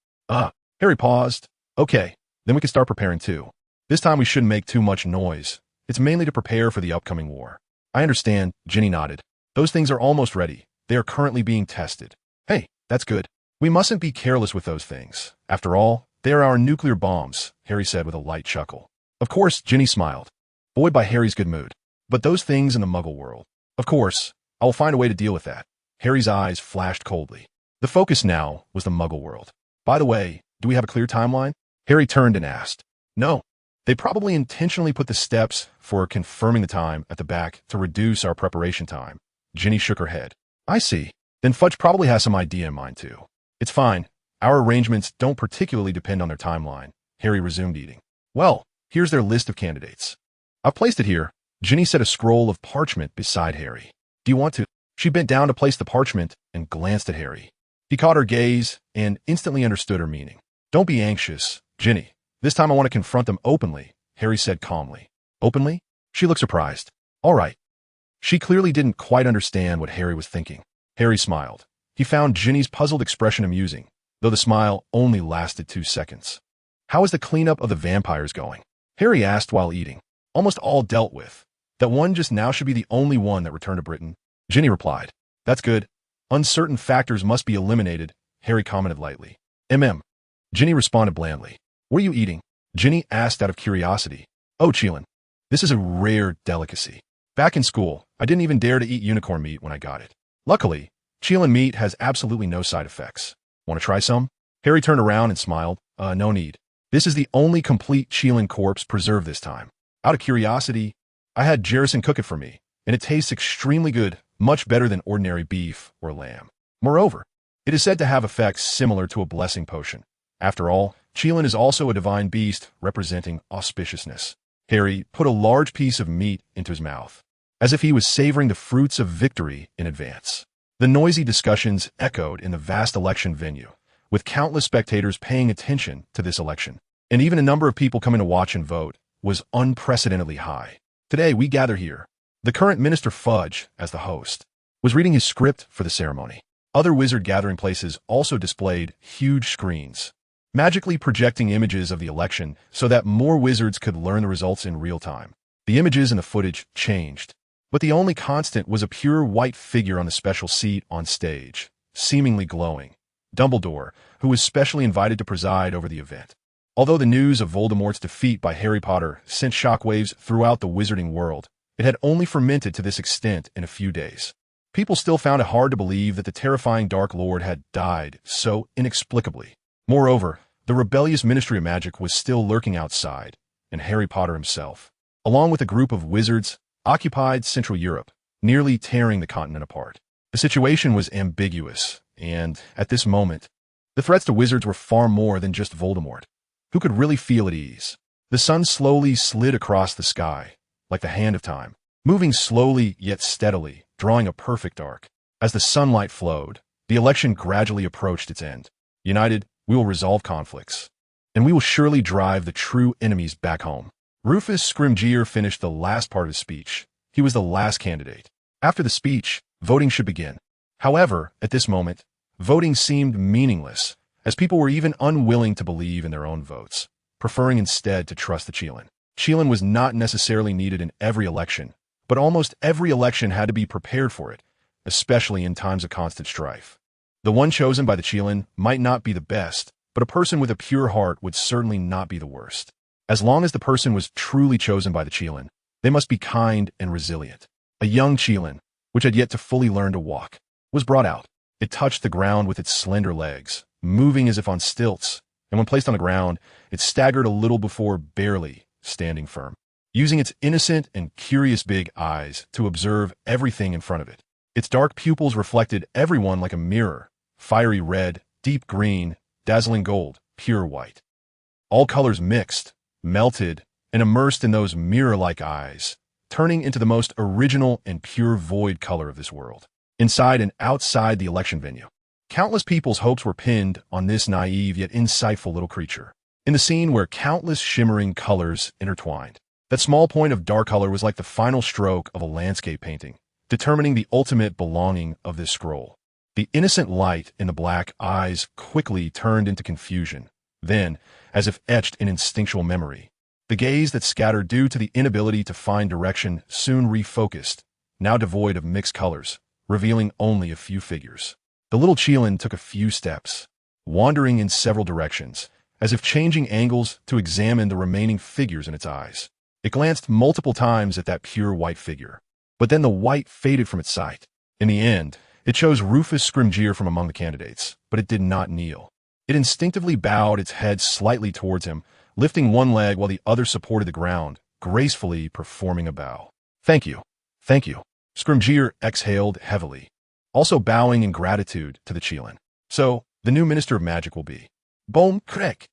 Harry paused. Okay, then we can start preparing too. This time we shouldn't make too much noise. It's mainly to prepare for the upcoming war. I understand, Ginny nodded. Those things are almost ready. They are currently being tested. Hey, that's good. We mustn't be careless with those things. After all, they are our nuclear bombs, Harry said with a light chuckle. Of course, Ginny smiled, buoyed by Harry's good mood. But those things in the Muggle world. Of course, I will find a way to deal with that. Harry's eyes flashed coldly. The focus now was the Muggle world. By the way, do we have a clear timeline? Harry turned and asked. No. They probably intentionally put the steps for confirming the time at the back to reduce our preparation time. Ginny shook her head. I see. Then Fudge probably has some idea in mind too. It's fine. Our arrangements don't particularly depend on their timeline. Harry resumed eating. Well, here's their list of candidates. I've placed it here. Ginny set a scroll of parchment beside Harry. Do you want to? She bent down to place the parchment and glanced at Harry. He caught her gaze and instantly understood her meaning. Don't be anxious, Ginny. This time I want to confront them openly, Harry said calmly. Openly? She looked surprised. All right. She clearly didn't quite understand what Harry was thinking. Harry smiled. He found Ginny's puzzled expression amusing, though the smile only lasted 2 seconds. How is the cleanup of the vampires going? Harry asked while eating. Almost all dealt with. That one just now should be the only one that returned to Britain. Ginny replied. That's good. Uncertain factors must be eliminated, Harry commented lightly. Ginny responded blandly. What are you eating? Ginny asked out of curiosity. Oh, Qilin. This is a rare delicacy. Back in school, I didn't even dare to eat unicorn meat when I got it. Luckily, Qilin meat has absolutely no side effects. Want to try some? Harry turned around and smiled. No need. This is the only complete Qilin corpse preserved this time. Out of curiosity, I had Jerison cook it for me, and it tastes extremely good, much better than ordinary beef or lamb. Moreover, it is said to have effects similar to a blessing potion. After all, Qilin is also a divine beast representing auspiciousness. Harry put a large piece of meat into his mouth, as if he was savoring the fruits of victory in advance. The noisy discussions echoed in the vast election venue, with countless spectators paying attention to this election, and even a number of people coming to watch and vote was unprecedentedly high. Today we gather here. The current Minister Fudge, as the host, was reading his script for the ceremony. Other wizard gathering places also displayed huge screens, magically projecting images of the election so that more wizards could learn the results in real time. The images and the footage changed, but the only constant was a pure white figure on the special seat on stage, seemingly glowing. Dumbledore, who was specially invited to preside over the event. Although the news of Voldemort's defeat by Harry Potter sent shockwaves throughout the wizarding world, it had only fermented to this extent in a few days. People still found it hard to believe that the terrifying Dark Lord had died so inexplicably. Moreover, the rebellious Ministry of Magic was still lurking outside, and Harry Potter himself, along with a group of wizards, occupied Central Europe, nearly tearing the continent apart. The situation was ambiguous, and, at this moment, the threats to wizards were far more than just Voldemort, who could really feel at ease. The sun slowly slid across the sky, like the hand of time, moving slowly yet steadily, drawing a perfect arc. As the sunlight flowed, the election gradually approached its end. United, we will resolve conflicts, and we will surely drive the true enemies back home. Rufus Scrimgeour finished the last part of his speech. He was the last candidate. After the speech, voting should begin. However, at this moment, voting seemed meaningless, as people were even unwilling to believe in their own votes, preferring instead to trust the Qilin. Qilin was not necessarily needed in every election, but almost every election had to be prepared for it, especially in times of constant strife. The one chosen by the Qilin might not be the best, but a person with a pure heart would certainly not be the worst. As long as the person was truly chosen by the Qilin, they must be kind and resilient. A young Qilin, which had yet to fully learn to walk, was brought out. It touched the ground with its slender legs, moving as if on stilts, and when placed on the ground, it staggered a little before barely standing firm, using its innocent and curious big eyes to observe everything in front of it. Its dark pupils reflected everyone like a mirror, fiery red, deep green, dazzling gold, pure white. All colors mixed, melted, and immersed in those mirror-like eyes, turning into the most original and pure void color of this world. Inside and outside the election venue, countless people's hopes were pinned on this naive yet insightful little creature. In the scene where countless shimmering colors intertwined, that small point of dark color was like the final stroke of a landscape painting, determining the ultimate belonging of this scroll. The innocent light in the black eyes quickly turned into confusion. Then, as if etched in instinctual memory, the gaze that scattered due to the inability to find direction soon refocused, now devoid of mixed colors, revealing only a few figures. The little Qilin took a few steps, wandering in several directions, as if changing angles to examine the remaining figures in its eyes. It glanced multiple times at that pure white figure, but then the white faded from its sight. In the end, it chose Rufus Scrimgeour from among the candidates, but it did not kneel. It instinctively bowed its head slightly towards him, lifting one leg while the other supported the ground, gracefully performing a bow. Thank you. Thank you. Scrimgeour exhaled heavily, also bowing in gratitude to the Qilin. So, the new Minister of Magic will be Boom Krek.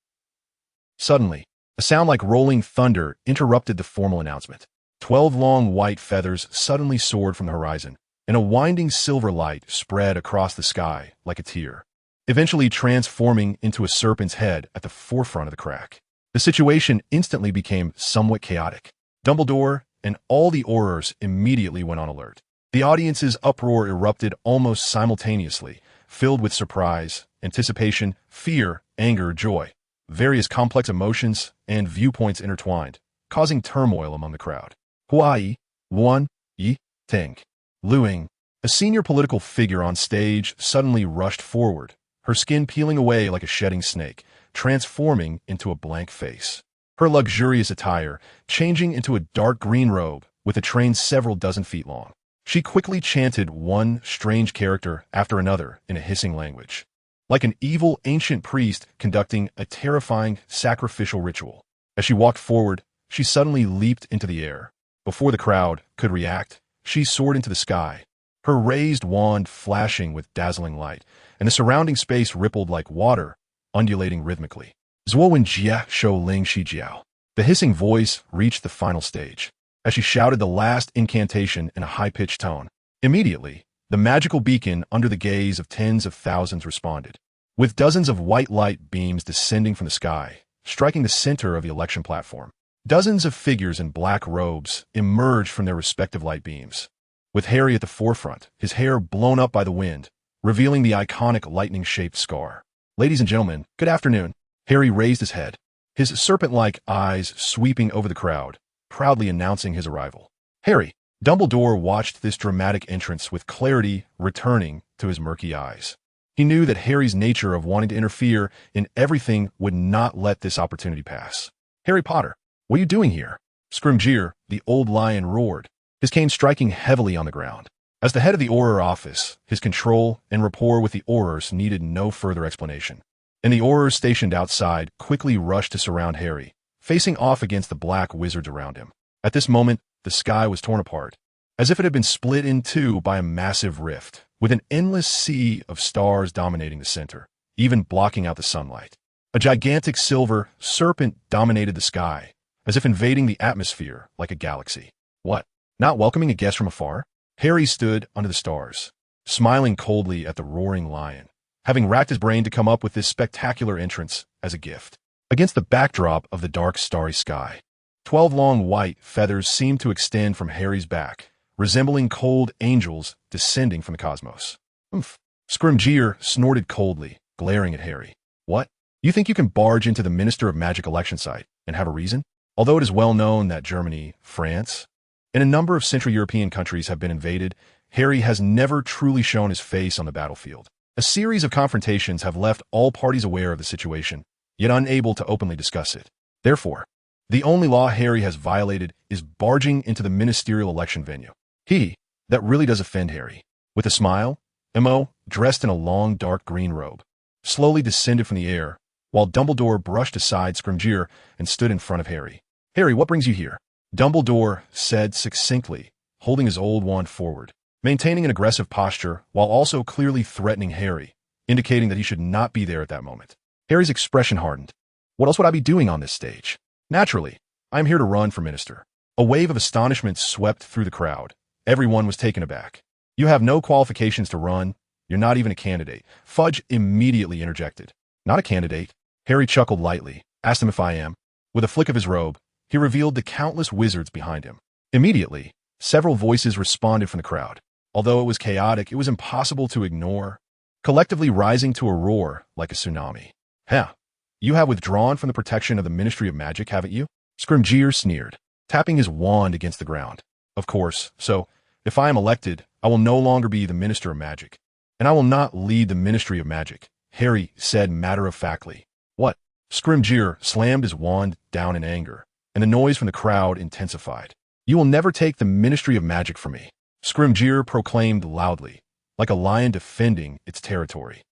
Suddenly, a sound like rolling thunder interrupted the formal announcement. 12 long white feathers suddenly soared from the horizon, and a winding silver light spread across the sky like a tear, eventually transforming into a serpent's head at the forefront of the crack. The situation instantly became somewhat chaotic. Dumbledore and all the Aurors immediately went on alert. The audience's uproar erupted almost simultaneously, filled with surprise, anticipation, fear, anger, joy. Various complex emotions and viewpoints intertwined, causing turmoil among the crowd. Huai, Wan, Yi, Teng. Luing, a senior political figure on stage, suddenly rushed forward, her skin peeling away like a shedding snake, transforming into a blank face. Her luxurious attire changing into a dark green robe with a train several dozen feet long. She quickly chanted one strange character after another in a hissing language, like an evil ancient priest conducting a terrifying sacrificial ritual. As she walked forward, she suddenly leaped into the air. Before the crowd could react, she soared into the sky, her raised wand flashing with dazzling light, and the surrounding space rippled like water, undulating rhythmically. Zuowen Jia Shou Ling Shi Jiao. The hissing voice reached the final stage, as she shouted the last incantation in a high-pitched tone. Immediately, the magical beacon under the gaze of tens of thousands responded, with dozens of white light beams descending from the sky, striking the center of the election platform. Dozens of figures in black robes emerged from their respective light beams, with Harry at the forefront, his hair blown up by the wind, revealing the iconic lightning-shaped scar. "Ladies and gentlemen, good afternoon." Harry raised his head, his serpent-like eyes sweeping over the crowd, proudly announcing his arrival. Harry, Dumbledore watched this dramatic entrance with clarity returning to his murky eyes. He knew that Harry's nature of wanting to interfere in everything would not let this opportunity pass. "Harry Potter, what are you doing here?" Scrimgeour, the old lion, roared, his cane striking heavily on the ground. As the head of the Auror office, his control and rapport with the Aurors needed no further explanation. And the Aurors stationed outside quickly rushed to surround Harry, facing off against the black wizards around him. At this moment, the sky was torn apart, as if it had been split in two by a massive rift, with an endless sea of stars dominating the center, even blocking out the sunlight. A gigantic silver serpent dominated the sky, as if invading the atmosphere like a galaxy. What? Not welcoming a guest from afar? Harry stood under the stars, smiling coldly at the roaring lion, having racked his brain to come up with this spectacular entrance as a gift. Against the backdrop of the dark starry sky, 12 long white feathers seemed to extend from Harry's back, resembling cold angels descending from the cosmos. "Oomph." Scrimgeour snorted coldly, glaring at Harry. "What? You think you can barge into the Minister of Magic election site and have a reason? Although it is well known that Germany, France, and a number of Central European countries have been invaded, Harry has never truly shown his face on the battlefield. A series of confrontations have left all parties aware of the situation, yet unable to openly discuss it. Therefore, the only law Harry has violated is barging into the ministerial election venue. That really does offend Harry." With a smile, Emo, dressed in a long dark green robe, slowly descended from the air, while Dumbledore brushed aside Scrimgeour and stood in front of Harry. "Harry, what brings you here?" Dumbledore said succinctly, holding his old wand forward, maintaining an aggressive posture while also clearly threatening Harry, indicating that he should not be there at that moment. Harry's expression hardened. "What else would I be doing on this stage?" "Naturally, I am here to run for minister." A wave of astonishment swept through the crowd. Everyone was taken aback. "You have no qualifications to run. You're not even a candidate." Fudge immediately interjected. "Not a candidate?" Harry chuckled lightly, asked him if I am. With a flick of his robe, he revealed the countless wizards behind him. Immediately, several voices responded from the crowd. Although it was chaotic, it was impossible to ignore, collectively rising to a roar like a tsunami. "Huh. You have withdrawn from the protection of the Ministry of Magic, haven't you?" Scrimgeour sneered, tapping his wand against the ground. "Of course, so if I am elected, I will no longer be the Minister of Magic. And I will not lead the Ministry of Magic," Harry said matter-of-factly. "What?" Scrimgeour slammed his wand down in anger, and the noise from the crowd intensified. "You will never take the Ministry of Magic from me," Scrimgeour proclaimed loudly, like a lion defending its territory.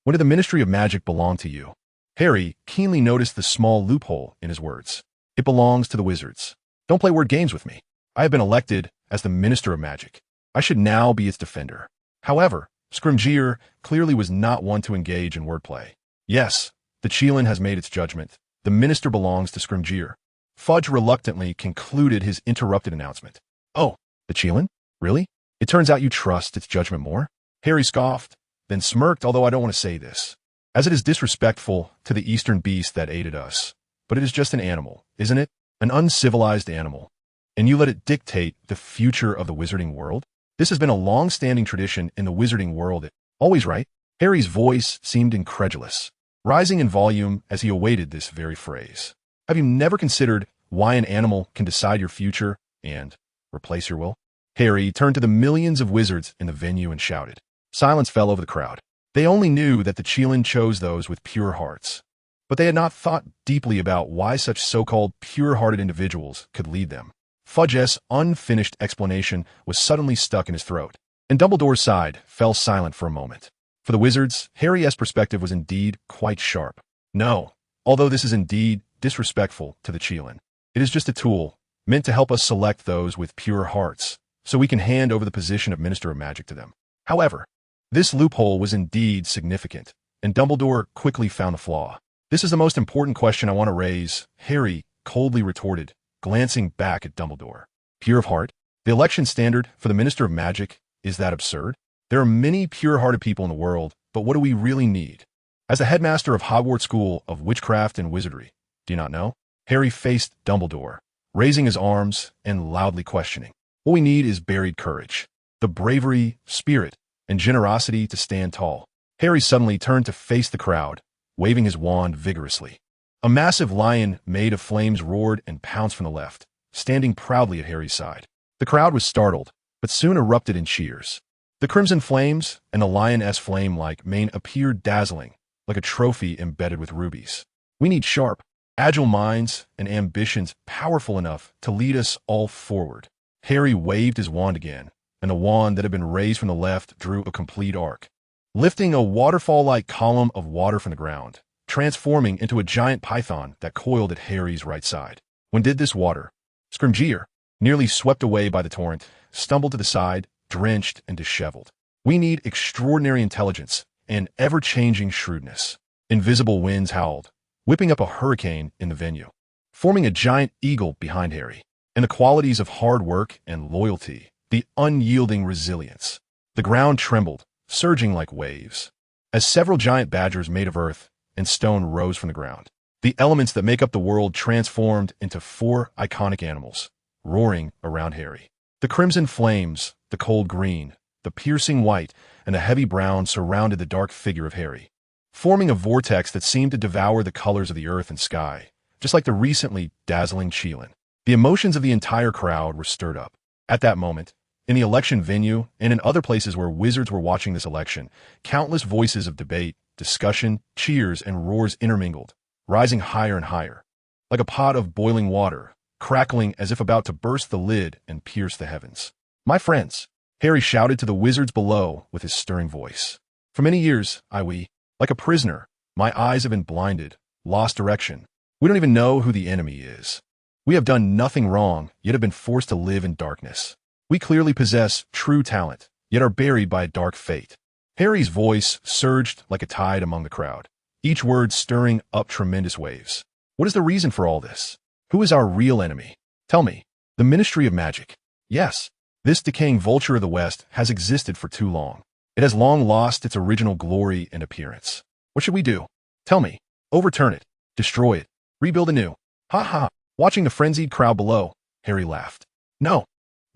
When did the Ministry of Magic belong to you?" Harry keenly noticed the small loophole in his words. "It belongs to the wizards. Don't play word games with me. I have been elected as the Minister of Magic. I should now be its defender." However, Scrimgeour clearly was not one to engage in wordplay. "Yes, the Qilin has made its judgment. The minister belongs to Scrimgeour." Fudge reluctantly concluded his interrupted announcement. "Oh, the Qilin? Really? It turns out you trust its judgment more?" Harry scoffed, then smirked, "Although I don't want to say this, as it is disrespectful to the eastern beast that aided us. But it is just an animal, isn't it? An uncivilized animal. And you let it dictate the future of the wizarding world? This has been a long-standing tradition in the wizarding world. Always right?" Harry's voice seemed incredulous, rising in volume as he awaited this very phrase. "Have you never considered why an animal can decide your future and replace your will?" Harry turned to the millions of wizards in the venue and shouted. Silence fell over the crowd. They only knew that the Qilin chose those with pure hearts, but they had not thought deeply about why such so-called pure-hearted individuals could lead them. Fudge's unfinished explanation was suddenly stuck in his throat, and Dumbledore's side fell silent for a moment. For the wizards, Harry's perspective was indeed quite sharp. "No, although this is indeed disrespectful to the Qilin, it is just a tool meant to help us select those with pure hearts, so we can hand over the position of Minister of Magic to them." However, this loophole was indeed significant, and Dumbledore quickly found the flaw. "This is the most important question I want to raise," Harry coldly retorted, glancing back at Dumbledore. "Pure of heart? The election standard for the Minister of Magic, is that absurd? There are many pure-hearted people in the world, but what do we really need? As the headmaster of Hogwarts School of Witchcraft and Wizardry, do you not know?" Harry faced Dumbledore, raising his arms and loudly questioning. "What we need is buried courage, the bravery, spirit, and generosity to stand tall. Harry suddenly turned to face the crowd, waving his wand vigorously. A massive lion made of flames roared and pounced from the left, standing proudly at Harry's side. The crowd was startled, but soon erupted in cheers. The crimson flames and the lioness flame-like mane appeared dazzling, like a trophy embedded with rubies. We need sharp, agile minds and ambitions powerful enough to lead us all forward. Harry waved his wand again, and the wand that had been raised from the left drew a complete arc, lifting a waterfall-like column of water from the ground, transforming into a giant python that coiled at Harry's right side. When did this water? Scrimgeour, nearly swept away by the torrent, stumbled to the side, drenched and disheveled. We need extraordinary intelligence and ever-changing shrewdness. Invisible winds howled, whipping up a hurricane in the venue, forming a giant eagle behind Harry. And the qualities of hard work and loyalty, the unyielding resilience. The ground trembled, surging like waves, as several giant badgers made of earth and stone rose from the ground. The elements that make up the world transformed into 4 iconic animals, roaring around Harry. The crimson flames, the cold green, the piercing white, and the heavy brown surrounded the dark figure of Harry, forming a vortex that seemed to devour the colors of the earth and sky, just like the recently dazzling Chelan. The emotions of the entire crowd were stirred up. At that moment, in the election venue and in other places where wizards were watching this election, countless voices of debate, discussion, cheers, and roars intermingled, rising higher and higher, like a pot of boiling water, crackling as if about to burst the lid and pierce the heavens. My friends, Harry shouted to the wizards below with his stirring voice. For many years, like a prisoner, my eyes have been blinded, lost direction. We don't even know who the enemy is. We have done nothing wrong, yet have been forced to live in darkness. We clearly possess true talent, yet are buried by a dark fate. Harry's voice surged like a tide among the crowd, each word stirring up tremendous waves. What is the reason for all this? Who is our real enemy? Tell me. The Ministry of Magic. Yes, this decaying vulture of the West has existed for too long. It has long lost its original glory and appearance. What should we do? Tell me. Overturn it. Destroy it. Rebuild anew. Ha ha. Watching the frenzied crowd below, Harry laughed. No.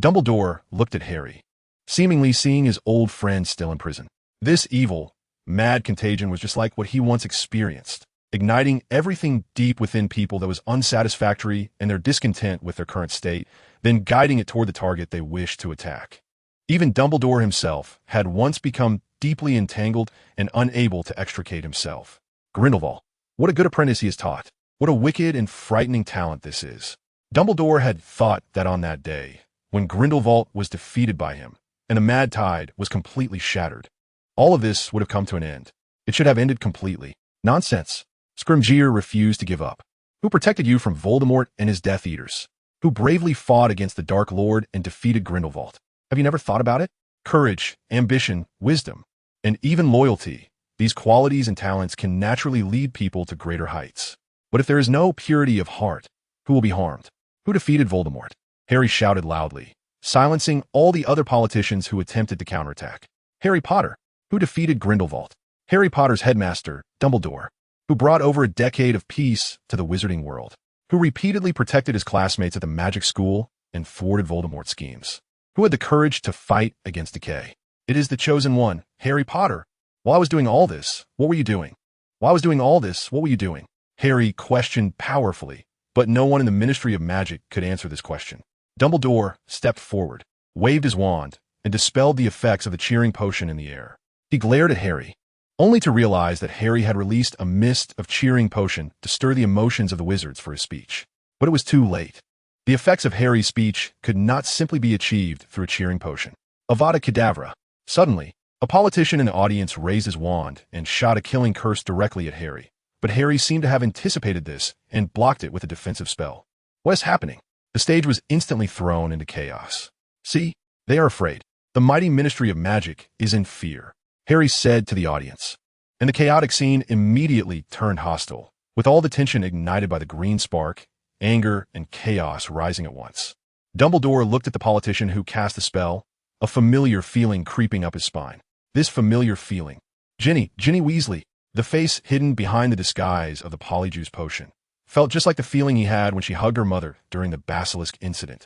Dumbledore looked at Harry, seemingly seeing his old friend still in prison. This evil, mad contagion was just like what he once experienced, igniting everything deep within people that was unsatisfactory and their discontent with their current state, then guiding it toward the target they wished to attack. Even Dumbledore himself had once become deeply entangled and unable to extricate himself. Grindelwald, what a good apprentice he has taught. What a wicked and frightening talent this is. Dumbledore had thought that on that day, when Grindelwald was defeated by him, and the mad tide was completely shattered, all of this would have come to an end. It should have ended completely. Nonsense. Scrimgeour refused to give up. Who protected you from Voldemort and his Death Eaters? Who bravely fought against the Dark Lord and defeated Grindelwald? Have you never thought about it? Courage, ambition, wisdom, and even loyalty. These qualities and talents can naturally lead people to greater heights. But if there is no purity of heart, who will be harmed? Who defeated Voldemort? Harry shouted loudly, silencing all the other politicians who attempted to counterattack. Harry Potter, who defeated Grindelwald. Harry Potter's headmaster, Dumbledore, who brought over a decade of peace to the wizarding world, who repeatedly protected his classmates at the magic school and thwarted Voldemort's schemes, who had the courage to fight against decay. It is the chosen one, Harry Potter. While I was doing all this, what were you doing? While I was doing all this, what were you doing? Harry questioned powerfully, but no one in the Ministry of Magic could answer this question. Dumbledore stepped forward, waved his wand, and dispelled the effects of the cheering potion in the air. He glared at Harry, only to realize that Harry had released a mist of cheering potion to stir the emotions of the wizards for his speech. But it was too late. The effects of Harry's speech could not simply be achieved through a cheering potion. Avada Kedavra. Suddenly, a politician in the audience raised his wand and shot a killing curse directly at Harry. But Harry seemed to have anticipated this and blocked it with a defensive spell. What is happening? The stage was instantly thrown into chaos. See, they are afraid. The mighty Ministry of Magic is in fear, Harry said to the audience. And the chaotic scene immediately turned hostile, with all the tension ignited by the green spark, anger, and chaos rising at once. Dumbledore looked at the politician who cast the spell, a familiar feeling creeping up his spine. This familiar feeling. Ginny Weasley, the face hidden behind the disguise of the Polyjuice potion, felt just like the feeling he had when she hugged her mother during the basilisk incident.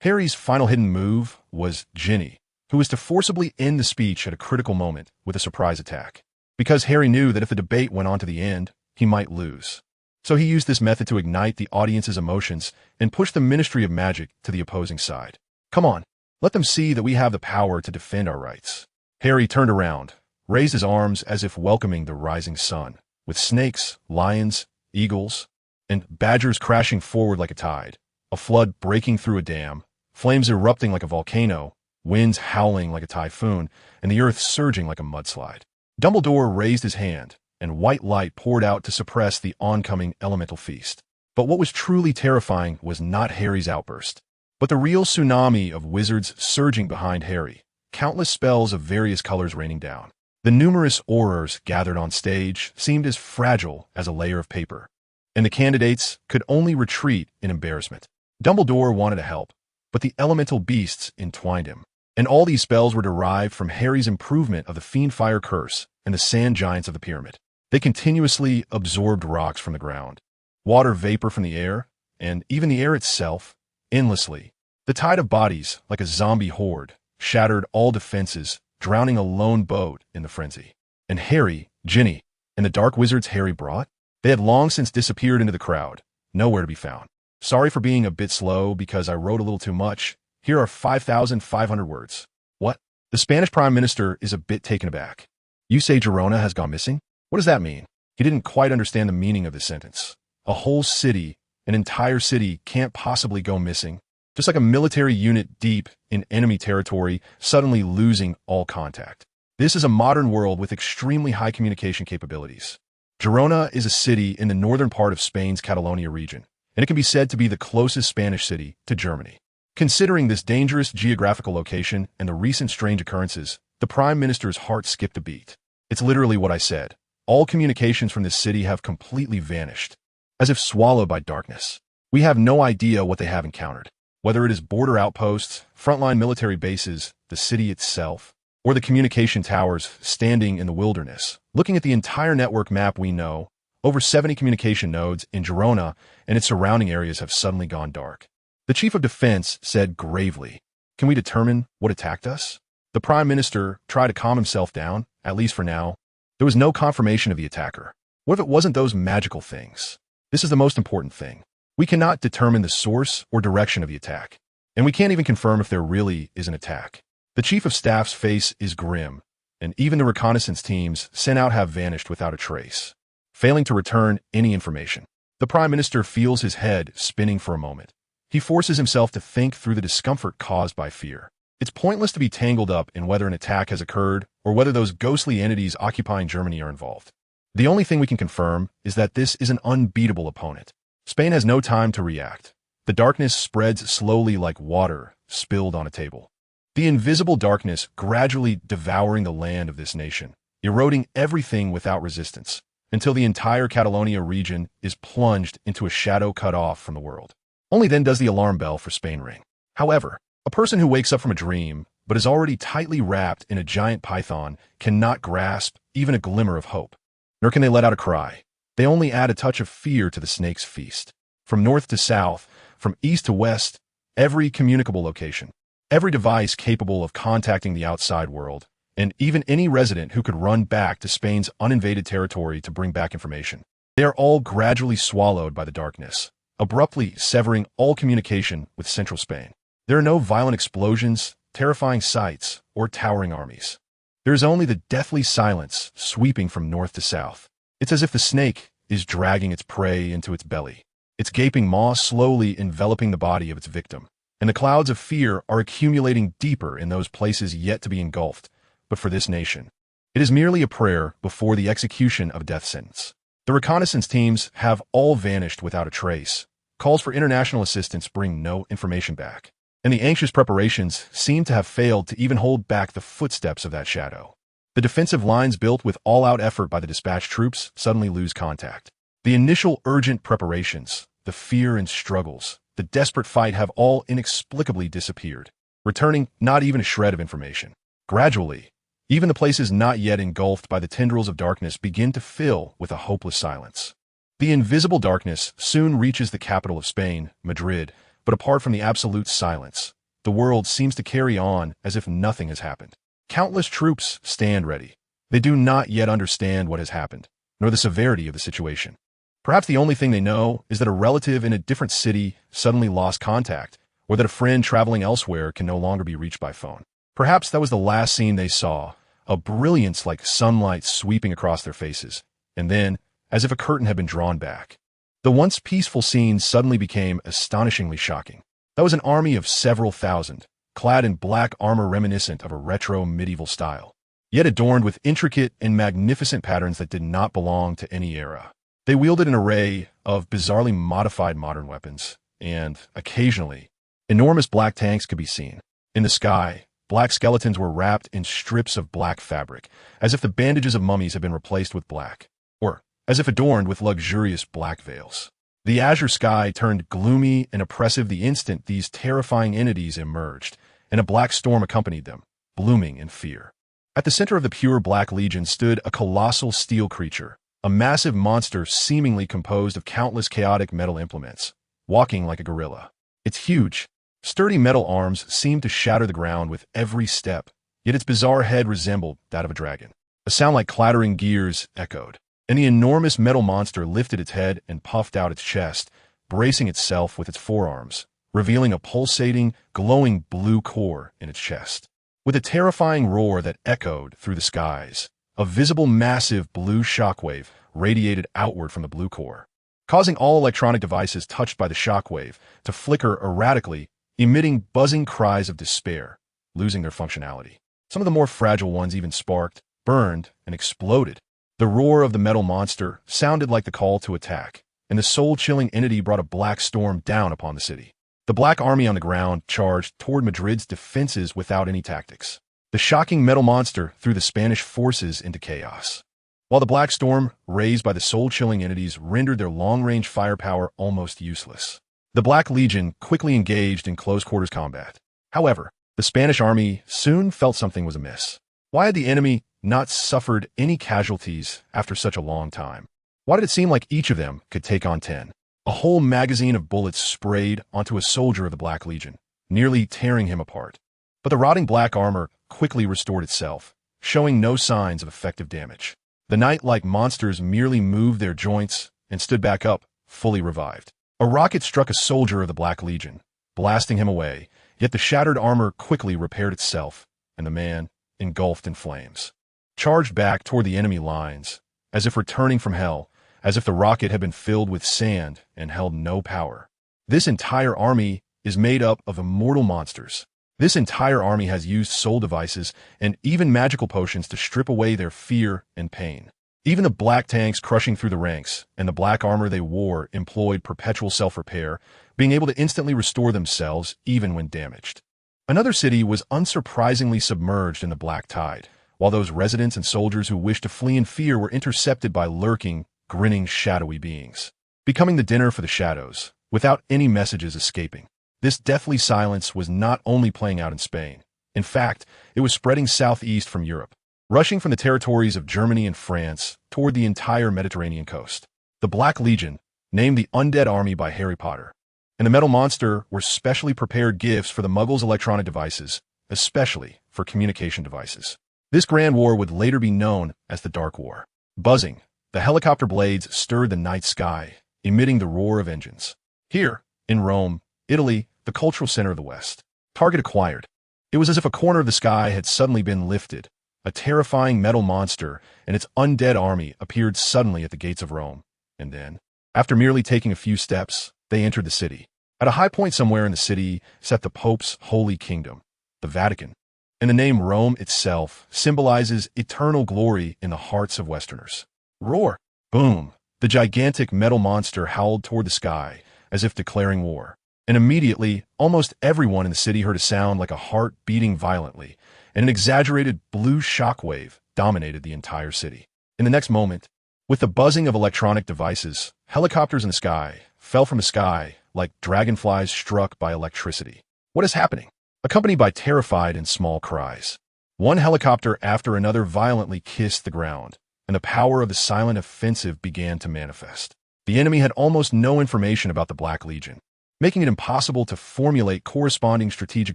Harry's final hidden move was Ginny, who was to forcibly end the speech at a critical moment with a surprise attack. Because Harry knew that if the debate went on to the end, he might lose. So he used this method to ignite the audience's emotions and push the Ministry of Magic to the opposing side. Come on, let them see that we have the power to defend our rights. Harry turned around, raised his arms as if welcoming the rising sun, with snakes, lions, eagles, and badgers crashing forward like a tide, a flood breaking through a dam, flames erupting like a volcano, winds howling like a typhoon, and the earth surging like a mudslide. Dumbledore raised his hand, and white light poured out to suppress the oncoming elemental feast. But what was truly terrifying was not Harry's outburst, but the real tsunami of wizards surging behind Harry, countless spells of various colors raining down. The numerous aurors gathered on stage seemed as fragile as a layer of paper, and the candidates could only retreat in embarrassment. Dumbledore wanted to help, but the elemental beasts entwined him, and all these spells were derived from Harry's improvement of the Fiendfire Curse and the Sand Giants of the Pyramid. They continuously absorbed rocks from the ground, water vapor from the air, and even the air itself, endlessly. The tide of bodies, like a zombie horde, shattered all defenses, drowning a lone boat in the frenzy. And Harry, Ginny, and the dark wizards Harry brought? They had long since disappeared into the crowd, nowhere to be found. Sorry for being a bit slow because I wrote a little too much. Here are 5,500 words. What? The Spanish Prime Minister is a bit taken aback. You say Girona has gone missing? What does that mean? He didn't quite understand the meaning of this sentence. A whole city, an entire city, can't possibly go missing. Just like a military unit deep in enemy territory suddenly losing all contact. This is a modern world with extremely high communication capabilities. Girona is a city in the northern part of Spain's Catalonia region, and it can be said to be the closest Spanish city to Germany. Considering this dangerous geographical location and the recent strange occurrences, the Prime Minister's heart skipped a beat. It's literally what I said. All communications from this city have completely vanished, as if swallowed by darkness. We have no idea what they have encountered, whether it is border outposts, frontline military bases, the city itself, or the communication towers standing in the wilderness. Looking at the entire network map, we know over 70 communication nodes in Girona and its surrounding areas have suddenly gone dark. The Chief of Defense said gravely, "Can we determine what attacked us?" The Prime Minister tried to calm himself down, at least for now. There was no confirmation of the attacker. What if it wasn't those magical things? This is the most important thing. We cannot determine the source or direction of the attack, and we can't even confirm if there really is an attack. The Chief of Staff's face is grim, and even the reconnaissance teams sent out have vanished without a trace, failing to return any information. The Prime Minister feels his head spinning for a moment. He forces himself to think through the discomfort caused by fear. It's pointless to be tangled up in whether an attack has occurred or whether those ghostly entities occupying Germany are involved. The only thing we can confirm is that this is an unbeatable opponent. Spain has no time to react. The darkness spreads slowly like water spilled on a table. The invisible darkness gradually devouring the land of this nation, eroding everything without resistance, until the entire Catalonia region is plunged into a shadow cut off from the world. Only then does the alarm bell for Spain ring. However, a person who wakes up from a dream but is already tightly wrapped in a giant python cannot grasp even a glimmer of hope. Nor can they let out a cry. They only add a touch of fear to the snake's feast. From north to south, from east to west, every communicable location, every device capable of contacting the outside world, and even any resident who could run back to Spain's uninvaded territory to bring back information. They are all gradually swallowed by the darkness, abruptly severing all communication with central Spain. There are no violent explosions, terrifying sights, or towering armies. There is only the deathly silence sweeping from north to south. It's as if the snake is dragging its prey into its belly, its gaping maw slowly enveloping the body of its victim, and the clouds of fear are accumulating deeper in those places yet to be engulfed. But for this nation, it is merely a prayer before the execution of a death sentence. The reconnaissance teams have all vanished without a trace. Calls for international assistance bring no information back, and the anxious preparations seem to have failed to even hold back the footsteps of that shadow. The defensive lines built with all-out effort by the dispatched troops suddenly lose contact. The initial urgent preparations, the fear and struggles, the desperate fight have all inexplicably disappeared, returning not even a shred of information. Gradually, even the places not yet engulfed by the tendrils of darkness begin to fill with a hopeless silence. The invisible darkness soon reaches the capital of Spain, Madrid, but apart from the absolute silence, the world seems to carry on as if nothing has happened. Countless troops stand ready. They do not yet understand what has happened, nor the severity of the situation. Perhaps the only thing they know is that a relative in a different city suddenly lost contact, or that a friend traveling elsewhere can no longer be reached by phone. Perhaps that was the last scene they saw, a brilliance like sunlight sweeping across their faces, and then, as if a curtain had been drawn back, the once peaceful scene suddenly became astonishingly shocking. That was an army of several thousand, clad in black armor reminiscent of a retro medieval style, yet adorned with intricate and magnificent patterns that did not belong to any era. They wielded an array of bizarrely modified modern weapons, and, occasionally, enormous black tanks could be seen. In the sky, black skeletons were wrapped in strips of black fabric, as if the bandages of mummies had been replaced with black, or as if adorned with luxurious black veils. The azure sky turned gloomy and oppressive the instant these terrifying entities emerged, and a black storm accompanied them, blooming in fear. At the center of the pure Black Legion stood a colossal steel creature, a massive monster seemingly composed of countless chaotic metal implements, walking like a gorilla. Its huge, sturdy metal arms seemed to shatter the ground with every step, yet its bizarre head resembled that of a dragon. A sound like clattering gears echoed, and the enormous metal monster lifted its head and puffed out its chest, bracing itself with its forearms, revealing a pulsating, glowing blue core in its chest. With a terrifying roar that echoed through the skies, a visible massive blue shockwave radiated outward from the blue core, causing all electronic devices touched by the shockwave to flicker erratically, emitting buzzing cries of despair, losing their functionality. Some of the more fragile ones even sparked, burned, and exploded. The roar of the metal monster sounded like the call to attack, and the soul-chilling entity brought a black storm down upon the city. The Black Army on the ground charged toward Madrid's defenses without any tactics. The shocking metal monster threw the Spanish forces into chaos, while the black storm raised by the soul-chilling entities rendered their long-range firepower almost useless. The Black Legion quickly engaged in close-quarters combat. However, the Spanish army soon felt something was amiss. Why had the enemy not suffered any casualties after such a long time? Why did it seem like each of them could take on 10? A whole magazine of bullets sprayed onto a soldier of the Black Legion, nearly tearing him apart. But the rotting black armor quickly restored itself, showing no signs of effective damage. The knight-like monsters merely moved their joints and stood back up, fully revived. A rocket struck a soldier of the Black Legion, blasting him away, yet the shattered armor quickly repaired itself, and the man, engulfed in flames, charged back toward the enemy lines, as if returning from hell, as if the rocket had been filled with sand and held no power. This entire army is made up of immortal monsters. This entire army has used soul devices and even magical potions to strip away their fear and pain. Even the black tanks crushing through the ranks and the black armor they wore employed perpetual self-repair, being able to instantly restore themselves even when damaged. Another city was unsurprisingly submerged in the black tide, while those residents and soldiers who wished to flee in fear were intercepted by lurking, grinning, shadowy beings, becoming the dinner for the shadows, without any messages escaping. This deathly silence was not only playing out in Spain. In fact, it was spreading southeast from Europe, rushing from the territories of Germany and France toward the entire Mediterranean coast. The Black Legion, named the Undead Army by Harry Potter, and the Metal Monster were specially prepared gifts for the Muggles' electronic devices, especially for communication devices. This grand war would later be known as the Dark War. Buzzing, the helicopter blades stirred the night sky, emitting the roar of engines. Here, in Rome, Italy, the cultural center of the West. Target acquired. It was as if a corner of the sky had suddenly been lifted. A terrifying metal monster and its undead army appeared suddenly at the gates of Rome. And then, after merely taking a few steps, they entered the city. At a high point somewhere in the city sat the Pope's holy kingdom, the Vatican. And the name Rome itself symbolizes eternal glory in the hearts of Westerners. Roar! Boom! The gigantic metal monster howled toward the sky, as if declaring war. And immediately, almost everyone in the city heard a sound like a heart beating violently, and an exaggerated blue shockwave dominated the entire city. In the next moment, with the buzzing of electronic devices, helicopters in the sky fell from the sky like dragonflies struck by electricity. What is happening? Accompanied by terrified and small cries. One helicopter after another violently kissed the ground, and the power of the silent offensive began to manifest. The enemy had almost no information about the Black Legion. making it impossible to formulate corresponding strategic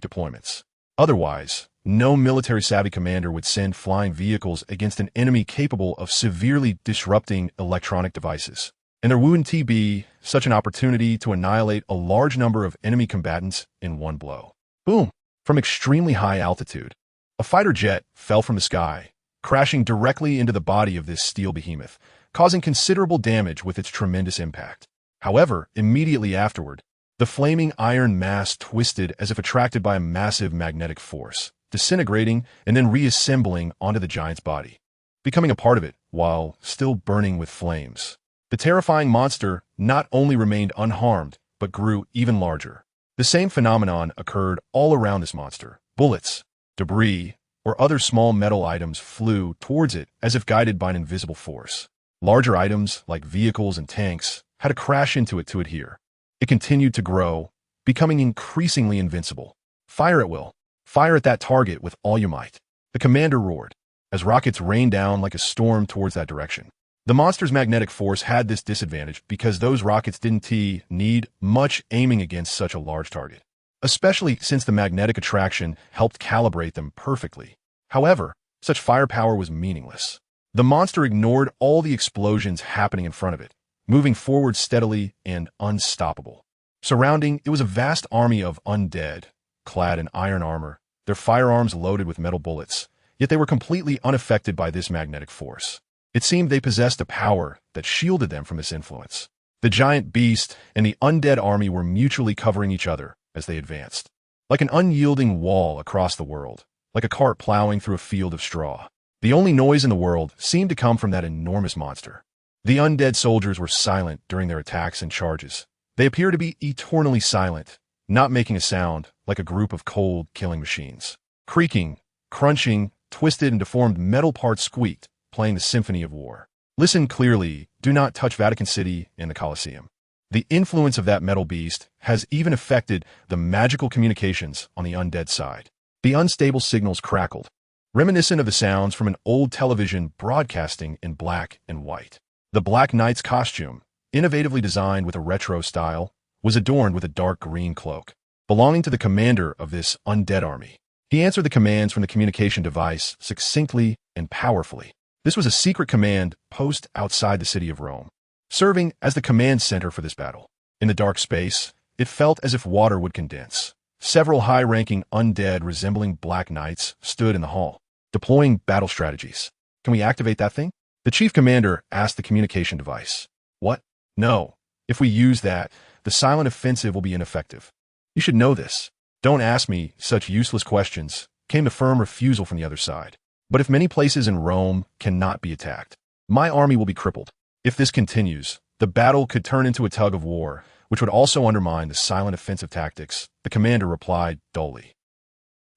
deployments. Otherwise, no military-savvy commander would send flying vehicles against an enemy capable of severely disrupting electronic devices. And there wouldn't be such an opportunity to annihilate a large number of enemy combatants in one blow. Boom! From extremely high altitude, a fighter jet fell from the sky, crashing directly into the body of this steel behemoth, causing considerable damage with its tremendous impact. However, immediately afterward, the flaming iron mass twisted as if attracted by a massive magnetic force, disintegrating and then reassembling onto the giant's body, becoming a part of it while still burning with flames. The terrifying monster not only remained unharmed, but grew even larger. The same phenomenon occurred all around this monster. Bullets, debris, or other small metal items flew towards it as if guided by an invisible force. Larger items, like vehicles and tanks, had to crash into it to adhere. It continued to grow, becoming increasingly invincible. Fire at will. Fire at that target with all your might. The commander roared, as rockets rained down like a storm towards that direction. The monster's magnetic force had this disadvantage because those rockets didn't need much aiming against such a large target, especially since the magnetic attraction helped calibrate them perfectly. However, such firepower was meaningless. The monster ignored all the explosions happening in front of it, moving forward steadily and unstoppable. Surrounding it was a vast army of undead, clad in iron armor, their firearms loaded with metal bullets, yet they were completely unaffected by this magnetic force. It seemed they possessed a power that shielded them from this influence. The giant beast and the undead army were mutually covering each other as they advanced, like an unyielding wall across the world, like a cart plowing through a field of straw. The only noise in the world seemed to come from that enormous monster. The undead soldiers were silent during their attacks and charges. They appeared to be eternally silent, not making a sound, like a group of cold, killing machines. Creaking, crunching, twisted and deformed metal parts squeaked, playing the symphony of war. Listen clearly, do not touch Vatican City and the Colosseum. The influence of that metal beast has even affected the magical communications on the undead side. The unstable signals crackled, reminiscent of the sounds from an old television broadcasting in black and white. The Black Knight's costume, innovatively designed with a retro style, was adorned with a dark green cloak, belonging to the commander of this undead army. He answered the commands from the communication device succinctly and powerfully. This was a secret command post outside the city of Rome, serving as the command center for this battle. In the dark space, it felt as if water would condense. Several high-ranking undead resembling Black Knights stood in the hall, deploying battle strategies. Can we activate that thing? The chief commander asked the communication device. What? No. If we use that, the silent offensive will be ineffective. You should know this. Don't ask me such useless questions, came the firm refusal from the other side. But if many places in Rome cannot be attacked, my army will be crippled. If this continues, the battle could turn into a tug of war, which would also undermine the silent offensive tactics, the commander replied dully.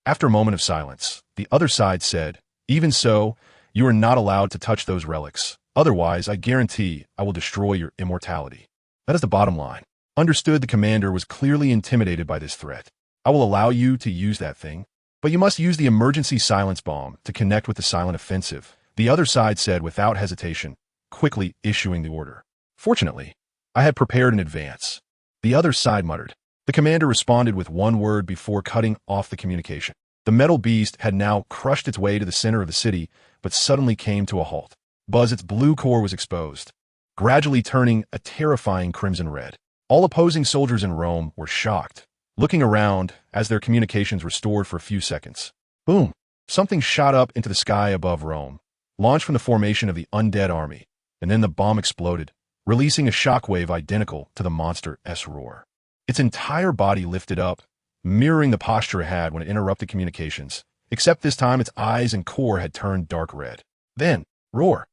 After a moment of silence, the other side said, Even so, you are not allowed to touch those relics. Otherwise, I guarantee I will destroy your immortality. That is the bottom line. Understood. The commander was clearly intimidated by this threat. I will allow you to use that thing, but you must use the emergency silence bomb to connect with the silent offensive, the other side said without hesitation, quickly issuing the order. Fortunately, I had prepared in advance. The other side muttered. The commander responded with one word before cutting off the communication. The metal beast had now crushed its way to the center of the city, but suddenly came to a halt. Its blue core was exposed, gradually turning a terrifying crimson red. All opposing soldiers in Rome were shocked, looking around as their communications restored for a few seconds. Boom! Something shot up into the sky above Rome, launched from the formation of the undead army, and then the bomb exploded, releasing a shockwave identical to the monster's roar. Its entire body lifted up, mirroring the posture it had when it interrupted communications, except this time its eyes and core had turned dark red. Then, roar.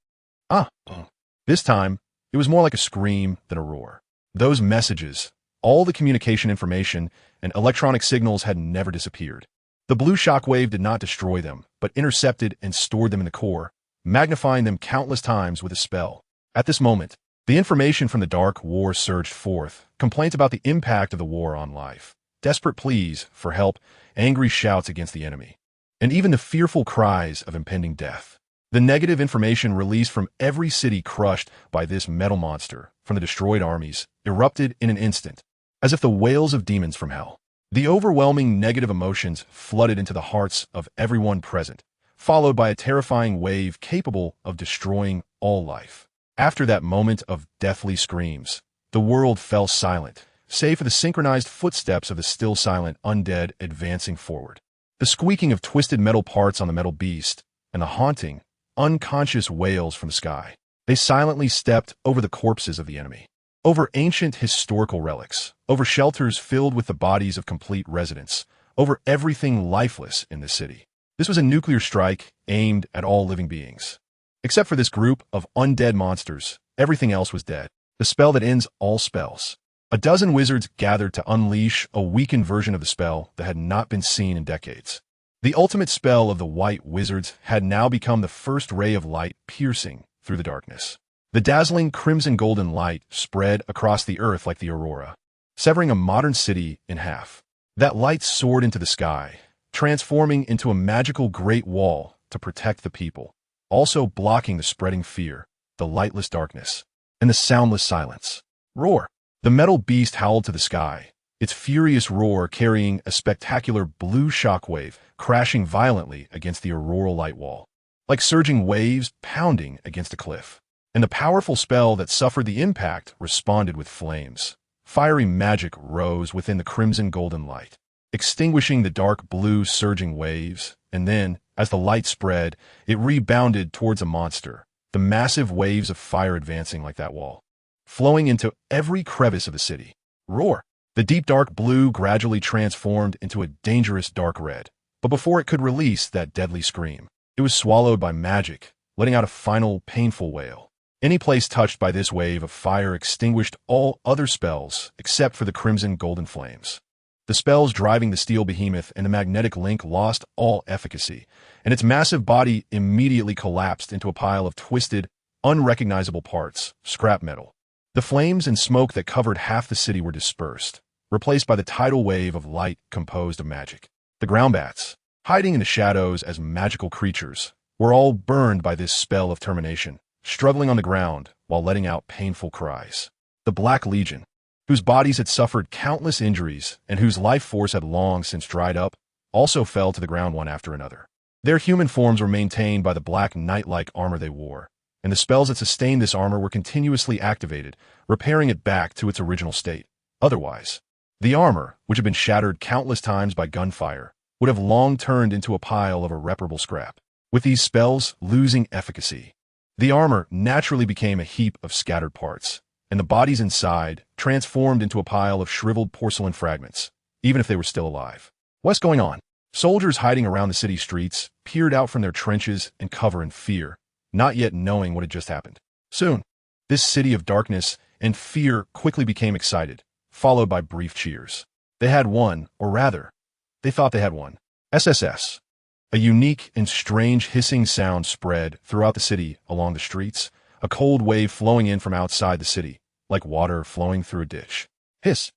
This time, it was more like a scream than a roar. Those messages, all the communication information, and electronic signals had never disappeared. The blue shockwave did not destroy them, but intercepted and stored them in the core, magnifying them countless times with a spell. At this moment, the information from the dark war surged forth, complaints about the impact of the war on life, desperate pleas for help, angry shouts against the enemy, and even the fearful cries of impending death. The negative information released from every city crushed by this metal monster from the destroyed armies erupted in an instant, as if the wails of demons from hell. The overwhelming negative emotions flooded into the hearts of everyone present, followed by a terrifying wave capable of destroying all life. After that moment of deathly screams, the world fell silent, save for the synchronized footsteps of the still silent undead advancing forward. The squeaking of twisted metal parts on the metal beast, and the haunting, unconscious wails from the sky. They silently stepped over the corpses of the enemy, over ancient historical relics, over shelters filled with the bodies of complete residents, over everything lifeless in the city. This was a nuclear strike aimed at all living beings. Except for this group of undead monsters, everything else was dead. The spell that ends all spells. A dozen wizards gathered to unleash a weakened version of the spell that had not been seen in decades. The ultimate spell of the white wizards had now become the first ray of light piercing through the darkness. The dazzling crimson-golden light spread across the earth like the aurora, severing a modern city in half. That light soared into the sky, transforming into a magical great wall to protect the people, also blocking the spreading fear, the lightless darkness, and the soundless silence. Roar! The metal beast howled to the sky, its furious roar carrying a spectacular blue shockwave crashing violently against the auroral light wall, like surging waves pounding against a cliff. And the powerful spell that suffered the impact responded with flames. Fiery magic rose within the crimson golden light, extinguishing the dark blue surging waves, and then, as the light spread, it rebounded towards a monster, the massive waves of fire advancing like that wall, flowing into every crevice of the city. Roar! The deep dark blue gradually transformed into a dangerous dark red, but before it could release that deadly scream, it was swallowed by magic, letting out a final painful wail. Any place touched by this wave of fire extinguished all other spells except for the crimson golden flames. The spells driving the steel behemoth and the magnetic link lost all efficacy, and its massive body immediately collapsed into a pile of twisted, unrecognizable parts, scrap metal. The flames and smoke that covered half the city were dispersed, replaced by the tidal wave of light composed of magic. The ground bats, hiding in the shadows as magical creatures, were all burned by this spell of termination, struggling on the ground while letting out painful cries. The Black Legion, whose bodies had suffered countless injuries and whose life force had long since dried up, also fell to the ground one after another. Their human forms were maintained by the black knight-like armor they wore, and the spells that sustained this armor were continuously activated, repairing it back to its original state. Otherwise, the armor, which had been shattered countless times by gunfire, would have long turned into a pile of irreparable scrap. With these spells losing efficacy, the armor naturally became a heap of scattered parts, and the bodies inside transformed into a pile of shriveled porcelain fragments, even if they were still alive. What's going on? Soldiers hiding around the city streets peered out from their trenches and cover in fear, not yet knowing what had just happened. Soon, this city of darkness and fear quickly became excited, followed by brief cheers. They had won, or rather, they thought they had won. SSS. A unique and strange hissing sound spread throughout the city along the streets, a cold wave flowing in from outside the city, like water flowing through a ditch. Hiss.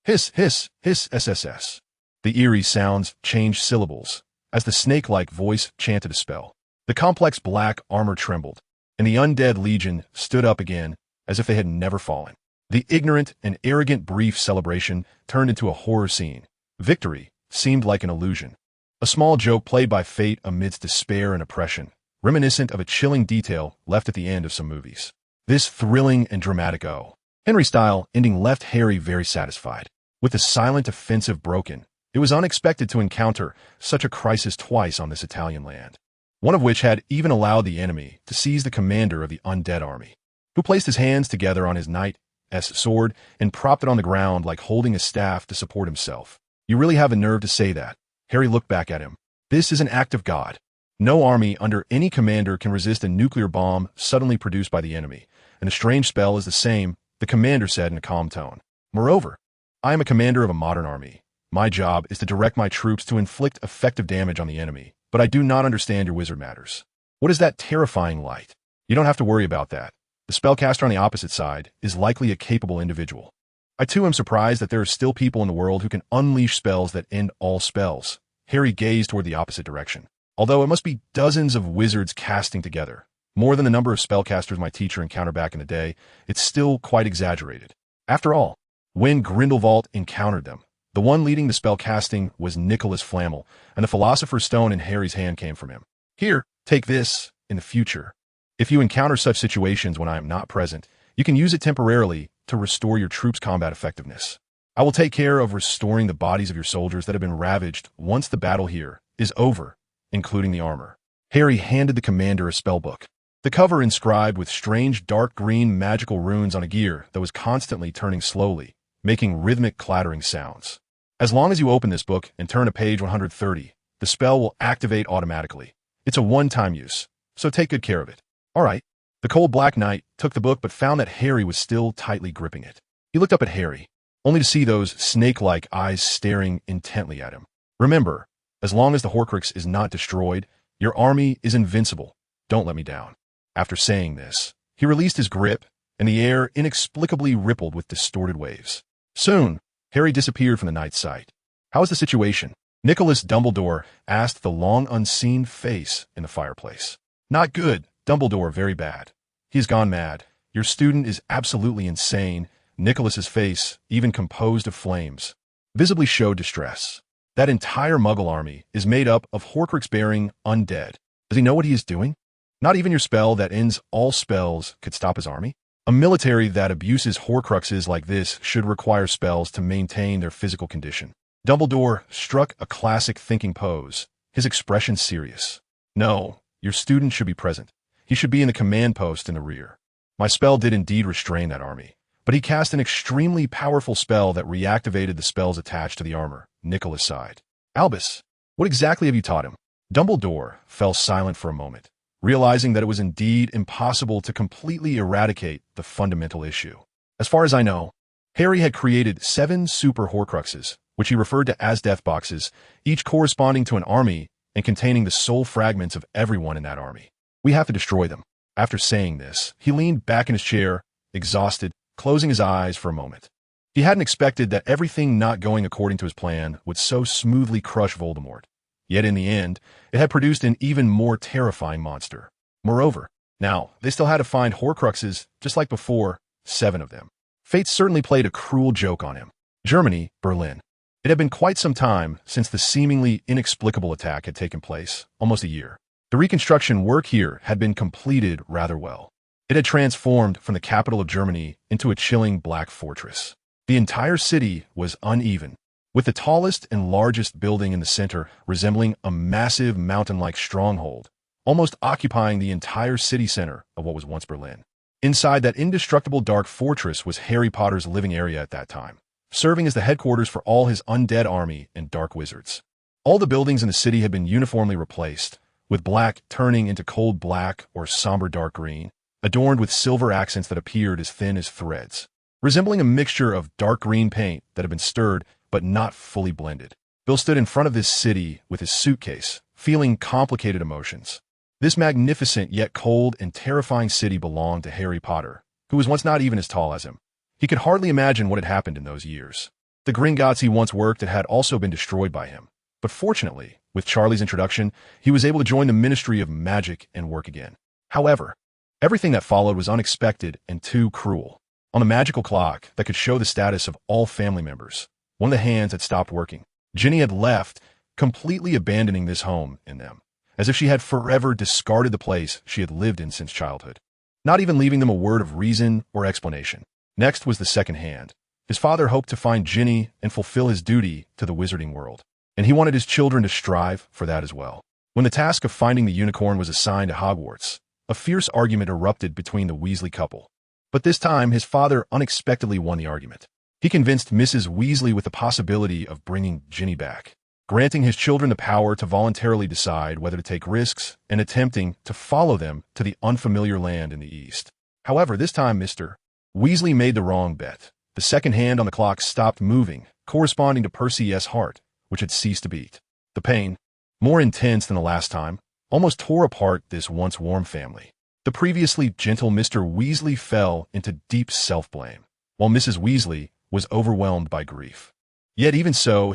Hiss, hiss, hiss, SSS. The eerie sounds changed syllables as the snake-like voice chanted a spell. The complex black armor trembled, and the undead legion stood up again as if they had never fallen. The ignorant and arrogant brief celebration turned into a horror scene. Victory seemed like an illusion, a small joke played by fate amidst despair and oppression, reminiscent of a chilling detail left at the end of some movies. This thrilling and dramatic O. Henry-style ending left Harry very satisfied. With the silent offensive broken, it was unexpected to encounter such a crisis twice on this Italian land, one of which had even allowed the enemy to seize the commander of the undead army, who placed his hands together on his knight's sword and propped it on the ground like holding a staff to support himself. You really have a nerve to say that. Harry looked back at him. This is an act of God. No army under any commander can resist a nuclear bomb suddenly produced by the enemy, and the strange spell is the same, the commander said in a calm tone. Moreover, I am a commander of a modern army. My job is to direct my troops to inflict effective damage on the enemy, but I do not understand your wizard matters. What is that terrifying light? You don't have to worry about that. The spellcaster on the opposite side is likely a capable individual. I too am surprised that there are still people in the world who can unleash spells that end all spells. Harry gazed toward the opposite direction. Although it must be dozens of wizards casting together, more than the number of spellcasters my teacher encountered back in the day, it's still quite exaggerated. After all, when Grindelwald encountered them. The one leading the spell casting was Nicholas Flamel, and the Philosopher's Stone in Harry's hand came from him. Here, take this in the future. If you encounter such situations when I am not present, you can use it temporarily to restore your troops' combat effectiveness. I will take care of restoring the bodies of your soldiers that have been ravaged once the battle here is over, including the armor. Harry handed the commander a spellbook. The cover inscribed with strange dark green magical runes on a gear that was constantly turning slowly, making rhythmic clattering sounds. As long as you open this book and turn to page 130, the spell will activate automatically. It's a one-time use, so take good care of it. All right. The cold Black Knight took the book but found that Harry was still tightly gripping it. He looked up at Harry, only to see those snake-like eyes staring intently at him. Remember, as long as the Horcrux is not destroyed, your army is invincible. Don't let me down. After saying this, he released his grip, and the air inexplicably rippled with distorted waves. Soon, Harry disappeared from the knight's sight. How is the situation? Nicholas Dumbledore asked the long unseen face in the fireplace. Not good, Dumbledore, very bad. He's gone mad. Your student is absolutely insane. Nicholas's face, even composed of flames, visibly showed distress. That entire Muggle army is made up of Horcrux-bearing undead. Does he know what he is doing? Not even your spell that ends all spells could stop his army? A military that abuses Horcruxes like this should require spells to maintain their physical condition. Dumbledore struck a classic thinking pose, his expression serious. No, your student should be present. He should be in the command post in the rear. My spell did indeed restrain that army, but he cast an extremely powerful spell that reactivated the spells attached to the armor. Nicholas sighed. Albus, what exactly have you taught him? Dumbledore fell silent for a moment, realizing that it was indeed impossible to completely eradicate the fundamental issue. As far as I know, Harry had created 7 super Horcruxes, which he referred to as death boxes, each corresponding to an army and containing the soul fragments of everyone in that army. We have to destroy them. After saying this, he leaned back in his chair, exhausted, closing his eyes for a moment. He hadn't expected that everything not going according to his plan would so smoothly crush Voldemort. Yet in the end, it had produced an even more terrifying monster. Moreover, now, they still had to find Horcruxes, just like before, 7 of them. Fate certainly played a cruel joke on him. Germany, Berlin. It had been quite some time since the seemingly inexplicable attack had taken place, almost a year. The reconstruction work here had been completed rather well. It had transformed from the capital of Germany into a chilling black fortress. The entire city was uneven, with the tallest and largest building in the center resembling a massive mountain-like stronghold, almost occupying the entire city center of what was once Berlin. Inside that indestructible dark fortress was Harry Potter's living area at that time, serving as the headquarters for all his undead army and dark wizards. All the buildings in the city had been uniformly replaced, with black turning into cold black or somber dark green, adorned with silver accents that appeared as thin as threads, resembling a mixture of dark green paint that had been stirred but not fully blended. Bill stood in front of this city with his suitcase, feeling complicated emotions. This magnificent yet cold and terrifying city belonged to Harry Potter, who was once not even as tall as him. He could hardly imagine what had happened in those years. The Gringotts he once worked at had also been destroyed by him. But fortunately, with Charlie's introduction, he was able to join the Ministry of Magic and work again. However, everything that followed was unexpected and too cruel. On the magical clock that could show the status of all family members, one of the hands had stopped working. Ginny had left, completely abandoning this home in them, as if she had forever discarded the place she had lived in since childhood, not even leaving them a word of reason or explanation. Next was the second hand. His father hoped to find Ginny and fulfill his duty to the wizarding world, and he wanted his children to strive for that as well. When the task of finding the unicorn was assigned to Hogwarts, a fierce argument erupted between the Weasley couple. But this time, his father unexpectedly won the argument. He convinced Mrs. Weasley with the possibility of bringing Ginny back, granting his children the power to voluntarily decide whether to take risks and attempting to follow them to the unfamiliar land in the East. However, this time Mr. Weasley made the wrong bet. The second hand on the clock stopped moving, corresponding to Percy S. Hart, which had ceased to beat. The pain, more intense than the last time, almost tore apart this once warm family. The previously gentle Mr. Weasley fell into deep self-blame, while Mrs. Weasley was overwhelmed by grief. Yet even so,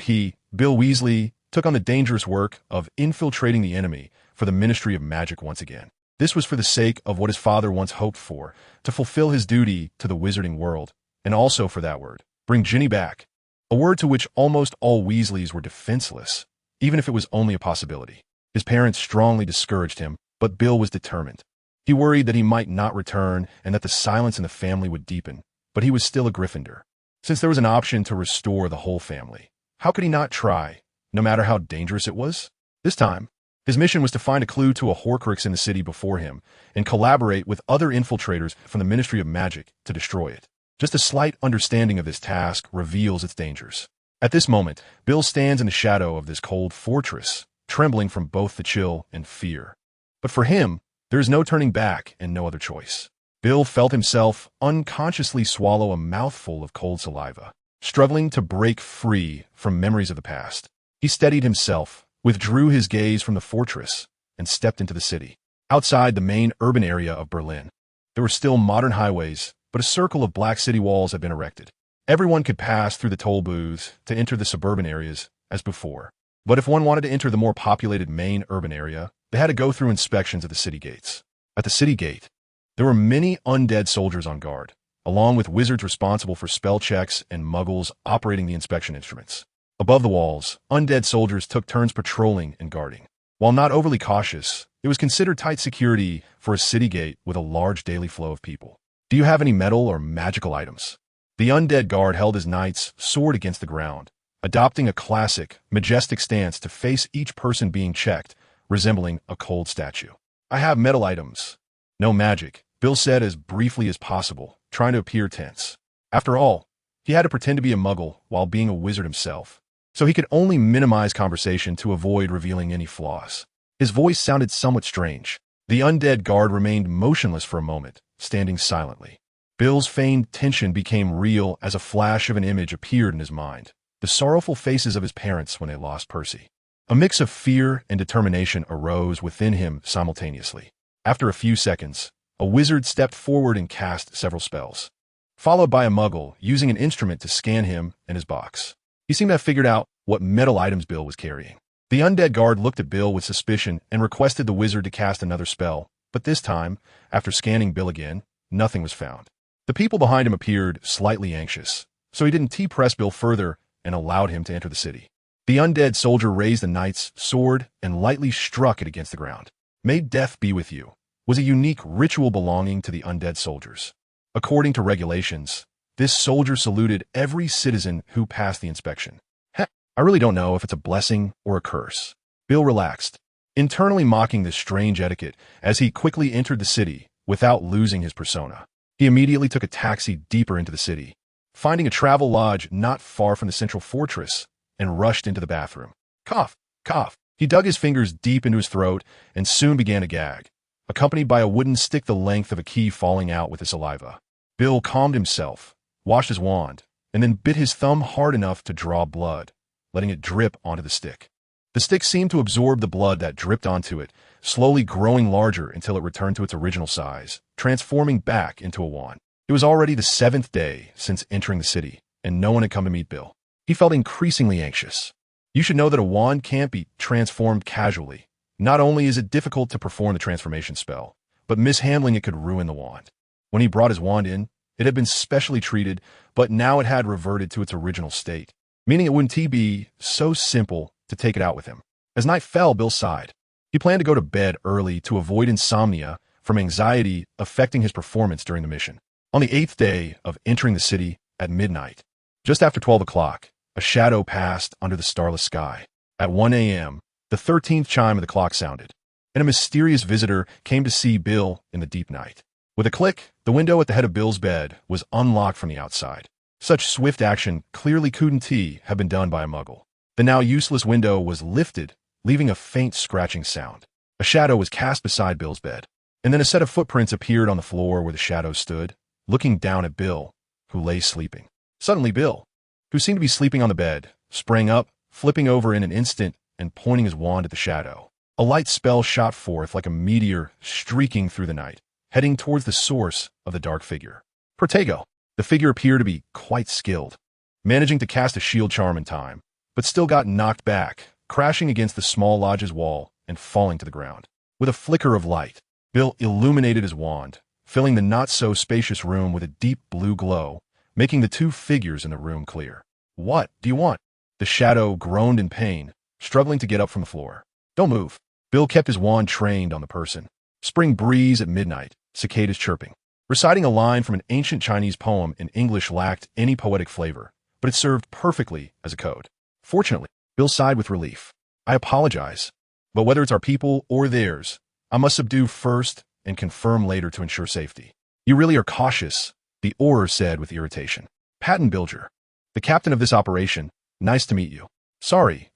Bill Weasley, took on the dangerous work of infiltrating the enemy for the Ministry of Magic once again. This was for the sake of what his father once hoped for, to fulfill his duty to the wizarding world, and also for that word, Bring Ginny back. A word to which almost all Weasleys were defenseless, even if it was only a possibility. His parents strongly discouraged him, but Bill was determined. He worried that he might not return and that the silence in the family would deepen, but he was still a Gryffindor. Since there was an option to restore the whole family, how could he not try, no matter how dangerous it was? This time, his mission was to find a clue to a Horcrux in the city before him and collaborate with other infiltrators from the Ministry of Magic to destroy it. Just a slight understanding of this task reveals its dangers. At this moment, Bill stands in the shadow of this cold fortress, trembling from both the chill and fear. But for him, there is no turning back and no other choice. Bill felt himself unconsciously swallow a mouthful of cold saliva, struggling to break free from memories of the past. He steadied himself, withdrew his gaze from the fortress, and stepped into the city. Outside the main urban area of Berlin, there were still modern highways, but a circle of black city walls had been erected. Everyone could pass through the toll booths to enter the suburban areas as before. But if one wanted to enter the more populated main urban area, they had to go through inspections at the city gates. At the city gate, there were many undead soldiers on guard, along with wizards responsible for spell checks and muggles operating the inspection instruments. Above the walls, undead soldiers took turns patrolling and guarding. While not overly cautious, it was considered tight security for a city gate with a large daily flow of people. Do you have any metal or magical items? The undead guard held his knight's sword against the ground, adopting a classic, majestic stance to face each person being checked, resembling a cold statue. I have metal items. No magic, Bill said as briefly as possible, trying to appear tense. After all, he had to pretend to be a muggle while being a wizard himself, so he could only minimize conversation to avoid revealing any flaws. His voice sounded somewhat strange. The undead guard remained motionless for a moment, standing silently. Bill's feigned tension became real as a flash of an image appeared in his mind. The sorrowful faces of his parents when they lost Percy. A mix of fear and determination arose within him simultaneously. After a few seconds, a wizard stepped forward and cast several spells, followed by a muggle using an instrument to scan him and his box. He seemed to have figured out what metal items Bill was carrying. The undead guard looked at Bill with suspicion and requested the wizard to cast another spell, but this time, after scanning Bill again, nothing was found. The people behind him appeared slightly anxious, so he didn't T-press Bill further and allowed him to enter the city. The undead soldier raised the knight's sword and lightly struck it against the ground. May death be with you was a unique ritual belonging to the undead soldiers. According to regulations, this soldier saluted every citizen who passed the inspection. Heck, I really don't know if it's a blessing or a curse. Bill relaxed, internally mocking this strange etiquette as he quickly entered the city without losing his persona. He immediately took a taxi deeper into the city, finding a travel lodge not far from the central fortress, and rushed into the bathroom. Cough, cough. He dug his fingers deep into his throat and soon began to gag, accompanied by a wooden stick the length of a key falling out with the saliva. Bill calmed himself, washed his wand, and then bit his thumb hard enough to draw blood, letting it drip onto the stick. The stick seemed to absorb the blood that dripped onto it, slowly growing larger until it returned to its original size, transforming back into a wand. It was already the 7th day since entering the city, and no one had come to meet Bill. He felt increasingly anxious. You should know that a wand can't be transformed casually. Not only is it difficult to perform the transformation spell, but mishandling it could ruin the wand. When he brought his wand in, it had been specially treated, but now it had reverted to its original state, meaning it wouldn't be so simple to take it out with him. As night fell, Bill sighed. He planned to go to bed early to avoid insomnia from anxiety affecting his performance during the mission. On the 8th day of entering the city at midnight, just after 12 o'clock, a shadow passed under the starless sky. At 1 a.m., the 13th chime of the clock sounded, and a mysterious visitor came to see Bill in the deep night. With a click, the window at the head of Bill's bed was unlocked from the outside. Such swift action clearly couldn't have been done by a muggle. The now useless window was lifted, leaving a faint scratching sound. A shadow was cast beside Bill's bed, and then a set of footprints appeared on the floor where the shadow stood, looking down at Bill, who lay sleeping. Suddenly Bill, who seemed to be sleeping on the bed, sprang up, flipping over in an instant and pointing his wand at the shadow. A light spell shot forth like a meteor streaking through the night, heading towards the source of the dark figure. Protego. The figure appeared to be quite skilled, managing to cast a shield charm in time, but still got knocked back, crashing against the small lodge's wall and falling to the ground. With a flicker of light, Bill illuminated his wand, filling the not-so-spacious room with a deep blue glow, making the two figures in the room clear. What do you want? The shadow groaned in pain, struggling to get up from the floor. Don't move. Bill kept his wand trained on the person. Spring breeze at midnight, cicadas chirping. Reciting a line from an ancient Chinese poem in English lacked any poetic flavor, but it served perfectly as a code. Fortunately, Bill sighed with relief. I apologize, but whether it's our people or theirs, I must subdue first and confirm later to ensure safety. You really are cautious, the Auror said with irritation. Patton Bilger, the captain of this operation, nice to meet you. Sorry,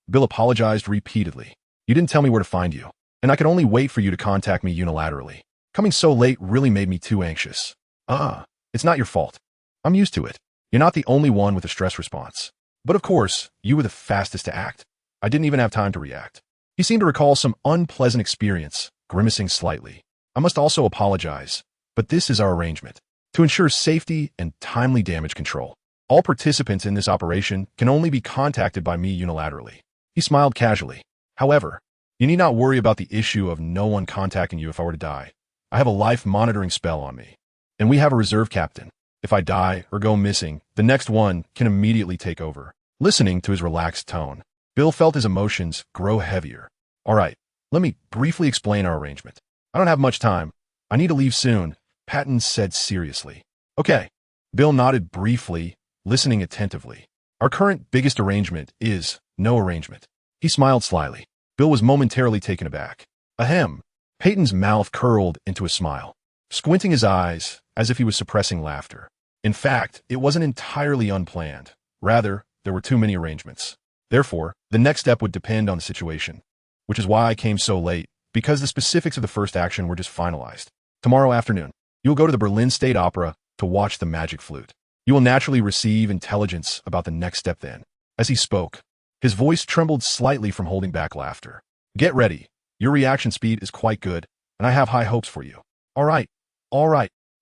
Bill apologized repeatedly. You didn't tell me where to find you, and I could only wait for you to contact me unilaterally. Coming so late really made me too anxious. It's not your fault. I'm used to it. You're not the only one with a stress response. But of course, you were the fastest to act. I didn't even have time to react. He seemed to recall some unpleasant experience, grimacing slightly. I must also apologize, but this is our arrangement. To ensure safety and timely damage control, all participants in this operation can only be contacted by me unilaterally. He smiled casually. However, you need not worry about the issue of no one contacting you if I were to die. I have a life monitoring spell on me, and we have a reserve captain. If I die or go missing, the next one can immediately take over. Listening to his relaxed tone, Bill felt his emotions grow heavier. All right, let me briefly explain our arrangement. I don't have much time. I need to leave soon, Patton said seriously. Okay. Bill nodded briefly, listening attentively. Our current biggest arrangement is no arrangement. He smiled slyly. Bill was momentarily taken aback. Ahem. Peyton's mouth curled into a smile, squinting his eyes as if he was suppressing laughter. In fact, it wasn't entirely unplanned. Rather, there were too many arrangements. Therefore, the next step would depend on the situation, which is why I came so late, because the specifics of the first action were just finalized. Tomorrow afternoon, you will go to the Berlin State Opera to watch the magic flute. You will naturally receive intelligence about the next step then. As he spoke, his voice trembled slightly from holding back laughter. Get ready. Your reaction speed is quite good, and I have high hopes for you. All right.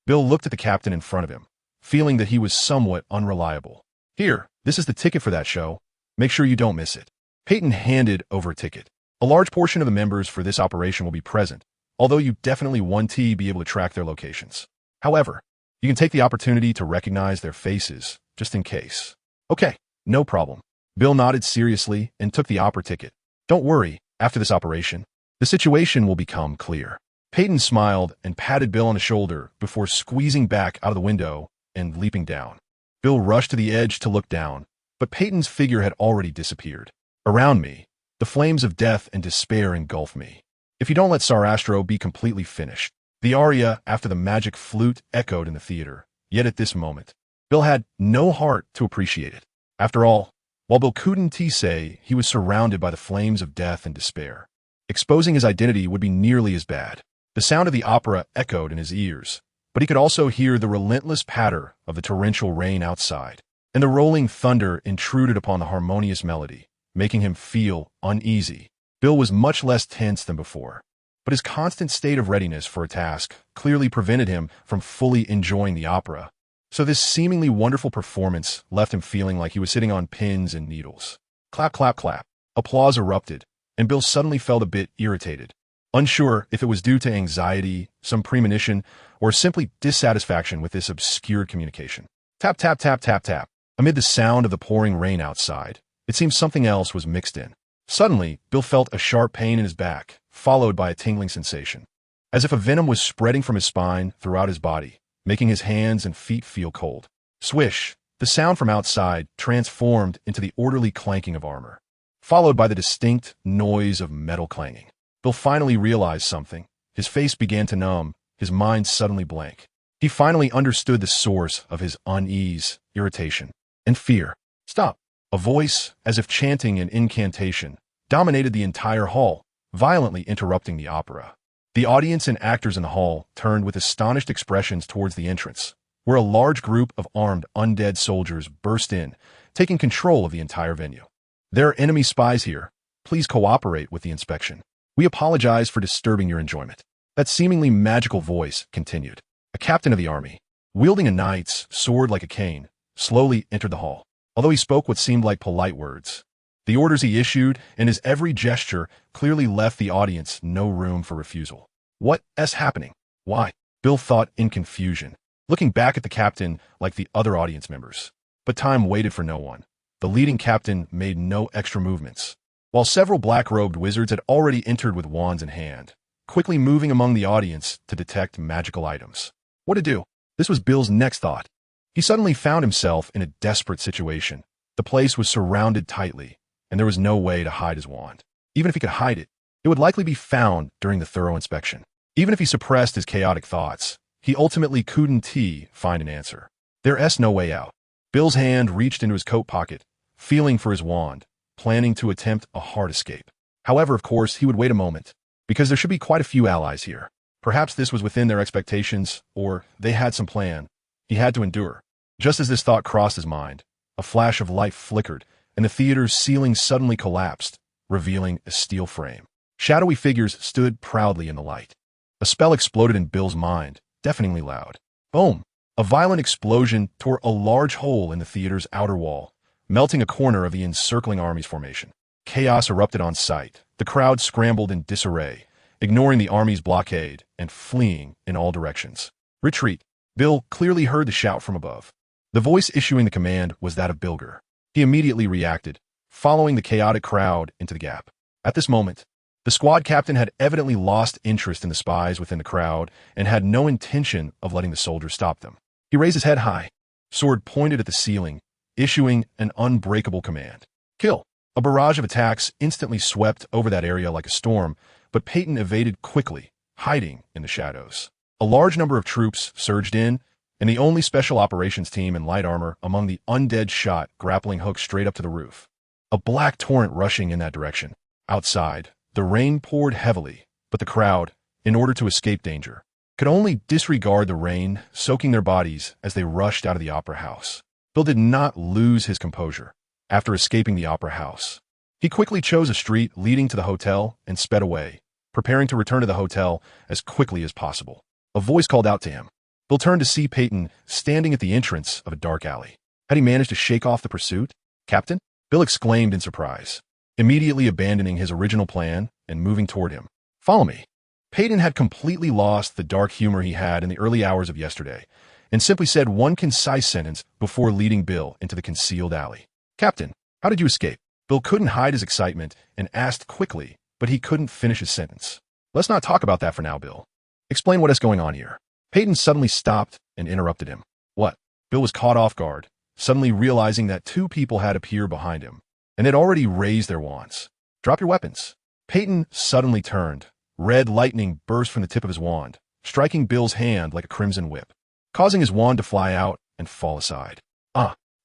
Bill looked at the captain in front of him, feeling that he was somewhat unreliable. Here, this is the ticket for that show. Make sure you don't miss it. Peyton handed over a ticket. A large portion of the members for this operation will be present, although you definitely won't be able to track their locations. However, you can take the opportunity to recognize their faces, just in case. Okay, no problem. Bill nodded seriously and took the opera ticket. Don't worry, after this operation, the situation will become clear. Peyton smiled and patted Bill on the shoulder before squeezing back out of the window and leaping down. Bill rushed to the edge to look down, but Peyton's figure had already disappeared. Around me, the flames of death and despair engulfed me. If you don't let Sarastro be completely finished. The aria after the magic flute echoed in the theater, yet at this moment, Bill had no heart to appreciate it. After all, while Bill couldn't say he was surrounded by the flames of death and despair, exposing his identity would be nearly as bad. The sound of the opera echoed in his ears, but he could also hear the relentless patter of the torrential rain outside, and the rolling thunder intruded upon the harmonious melody, making him feel uneasy. Bill was much less tense than before, but his constant state of readiness for a task clearly prevented him from fully enjoying the opera. So this seemingly wonderful performance left him feeling like he was sitting on pins and needles. Clap, clap, clap. Applause erupted, and Bill suddenly felt a bit irritated, unsure if it was due to anxiety, some premonition, or simply dissatisfaction with this obscure communication. Tap, tap, tap, tap, tap. Amid the sound of the pouring rain outside, it seemed something else was mixed in. Suddenly, Bill felt a sharp pain in his back, followed by a tingling sensation, as if a venom was spreading from his spine throughout his body, making his hands and feet feel cold. Swish! The sound from outside transformed into the orderly clanking of armor, followed by the distinct noise of metal clanging. Bill finally realized something. His face began to numb, his mind suddenly blank. He finally understood the source of his unease, irritation, and fear. Stop! A voice, as if chanting an incantation, dominated the entire hall, violently interrupting the opera. The audience and actors in the hall turned with astonished expressions towards the entrance, where a large group of armed undead soldiers burst in, taking control of the entire venue. There are enemy spies here. Please cooperate with the inspection. We apologize for disturbing your enjoyment. That seemingly magical voice continued. A captain of the army, wielding a knight's sword like a cane, slowly entered the hall. Although he spoke what seemed like polite words, the orders he issued and his every gesture clearly left the audience no room for refusal. What is happening? Why? Bill thought in confusion. looking back at the captain like the other audience members. But time waited for no one. The leading captain made no extra movements, while several black-robed wizards had already entered with wands in hand, quickly moving among the audience to detect magical items. What to do? This was Bill's next thought. He suddenly found himself in a desperate situation. The place was surrounded tightly, and there was no way to hide his wand. Even if he could hide it, it would likely be found during the thorough inspection. Even if he suppressed his chaotic thoughts, he ultimately couldn't find an answer. There's no way out. Bill's hand reached into his coat pocket, feeling for his wand, planning to attempt a hard escape. However, of course, he would wait a moment, because there should be quite a few allies here. Perhaps this was within their expectations, or they had some plan. He had to endure. Just as this thought crossed his mind, a flash of light flickered, and the theater's ceiling suddenly collapsed, revealing a steel frame. Shadowy figures stood proudly in the light. A spell exploded in Bill's mind, deafeningly loud. Boom! A violent explosion tore a large hole in the theater's outer wall, melting a corner of the encircling army's formation. Chaos erupted on sight. The crowd scrambled in disarray, ignoring the army's blockade and fleeing in all directions. Retreat! Bill clearly heard the shout from above. The voice issuing the command was that of Bilger. He immediately reacted, following the chaotic crowd into the gap. At this moment, the squad captain had evidently lost interest in the spies within the crowd and had no intention of letting the soldiers stop them. He raised his head high, sword pointed at the ceiling, issuing an unbreakable command. Kill! A barrage of attacks instantly swept over that area like a storm, but Peyton evaded quickly, hiding in the shadows. A large number of troops surged in, and the only special operations team in light armor among the undead shot grappling hooks straight up to the roof. A black torrent rushing in that direction. Outside, the rain poured heavily, but the crowd, in order to escape danger, could only disregard the rain soaking their bodies as they rushed out of the opera house. Bill did not lose his composure after escaping the opera house. He quickly chose a street leading to the hotel and sped away, preparing to return to the hotel as quickly as possible. A voice called out to him. Bill turned to see Peyton standing at the entrance of a dark alley. Had he managed to shake off the pursuit? Captain? Bill exclaimed in surprise, immediately abandoning his original plan and moving toward him. Follow me. Peyton had completely lost the dark humor he had in the early hours of yesterday, and simply said one concise sentence before leading Bill into the concealed alley. Captain, how did you escape? Bill couldn't hide his excitement and asked quickly, but he couldn't finish his sentence. Let's not talk about that for now, Bill. Explain what is going on here. Peyton suddenly stopped and interrupted him. What? Bill was caught off guard, suddenly realizing that two people had appeared behind him, and had already raised their wands. Drop your weapons. Peyton suddenly turned. Red lightning burst from the tip of his wand, striking Bill's hand like a crimson whip, causing his wand to fly out and fall aside.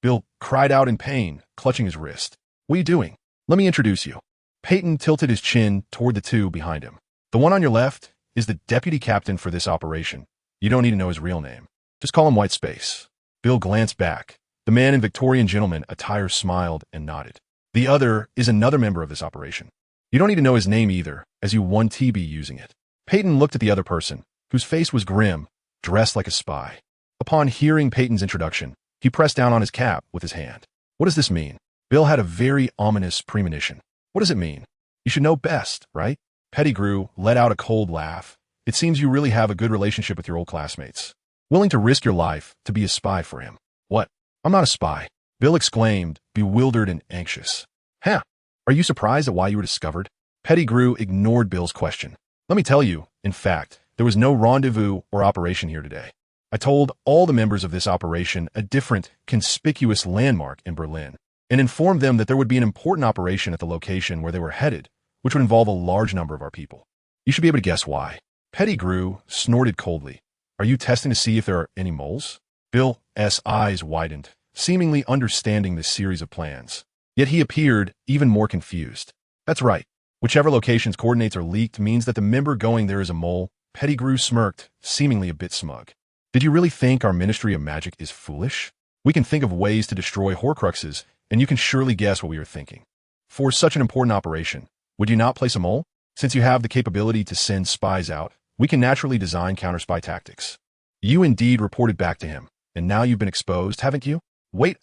Bill cried out in pain, clutching his wrist. What are you doing? Let me introduce you. Peyton tilted his chin toward the two behind him. The one on your left is the deputy captain for this operation. You don't need to know his real name. Just call him White Space. Bill glanced back. The man in Victorian gentleman attire smiled and nodded. The other is another member of this operation. You don't need to know his name either, as you won't be using it. Peyton looked at the other person, whose face was grim, dressed like a spy. Upon hearing Peyton's introduction, he pressed down on his cap with his hand. What does this mean? Bill had a very ominous premonition. What does it mean? You should know best, right? Pettigrew let out a cold laugh. It seems you really have a good relationship with your old classmates. Willing to risk your life to be a spy for him. What? I'm not a spy. Bill exclaimed, bewildered and anxious. Huh? Are you surprised at why you were discovered? Pettigrew ignored Bill's question. Let me tell you, in fact, there was no rendezvous or operation here today. I told all the members of this operation a different, conspicuous landmark in Berlin, and informed them that there would be an important operation at the location where they were headed, which would involve a large number of our people. You should be able to guess why. Pettigrew snorted coldly. Are you testing to see if there are any moles? Bill's eyes widened, seemingly understanding this series of plans. Yet he appeared even more confused. That's right. Whichever location's coordinates are leaked means that the member going there is a mole. Pettigrew smirked, seemingly a bit smug. Did you really think our Ministry of Magic is foolish? We can think of ways to destroy Horcruxes, and you can surely guess what we are thinking. For such an important operation, would you not place a mole? Since you have the capability to send spies out, we can naturally design counter-spy tactics. You indeed reported back to him, and now you've been exposed, haven't you? Wait,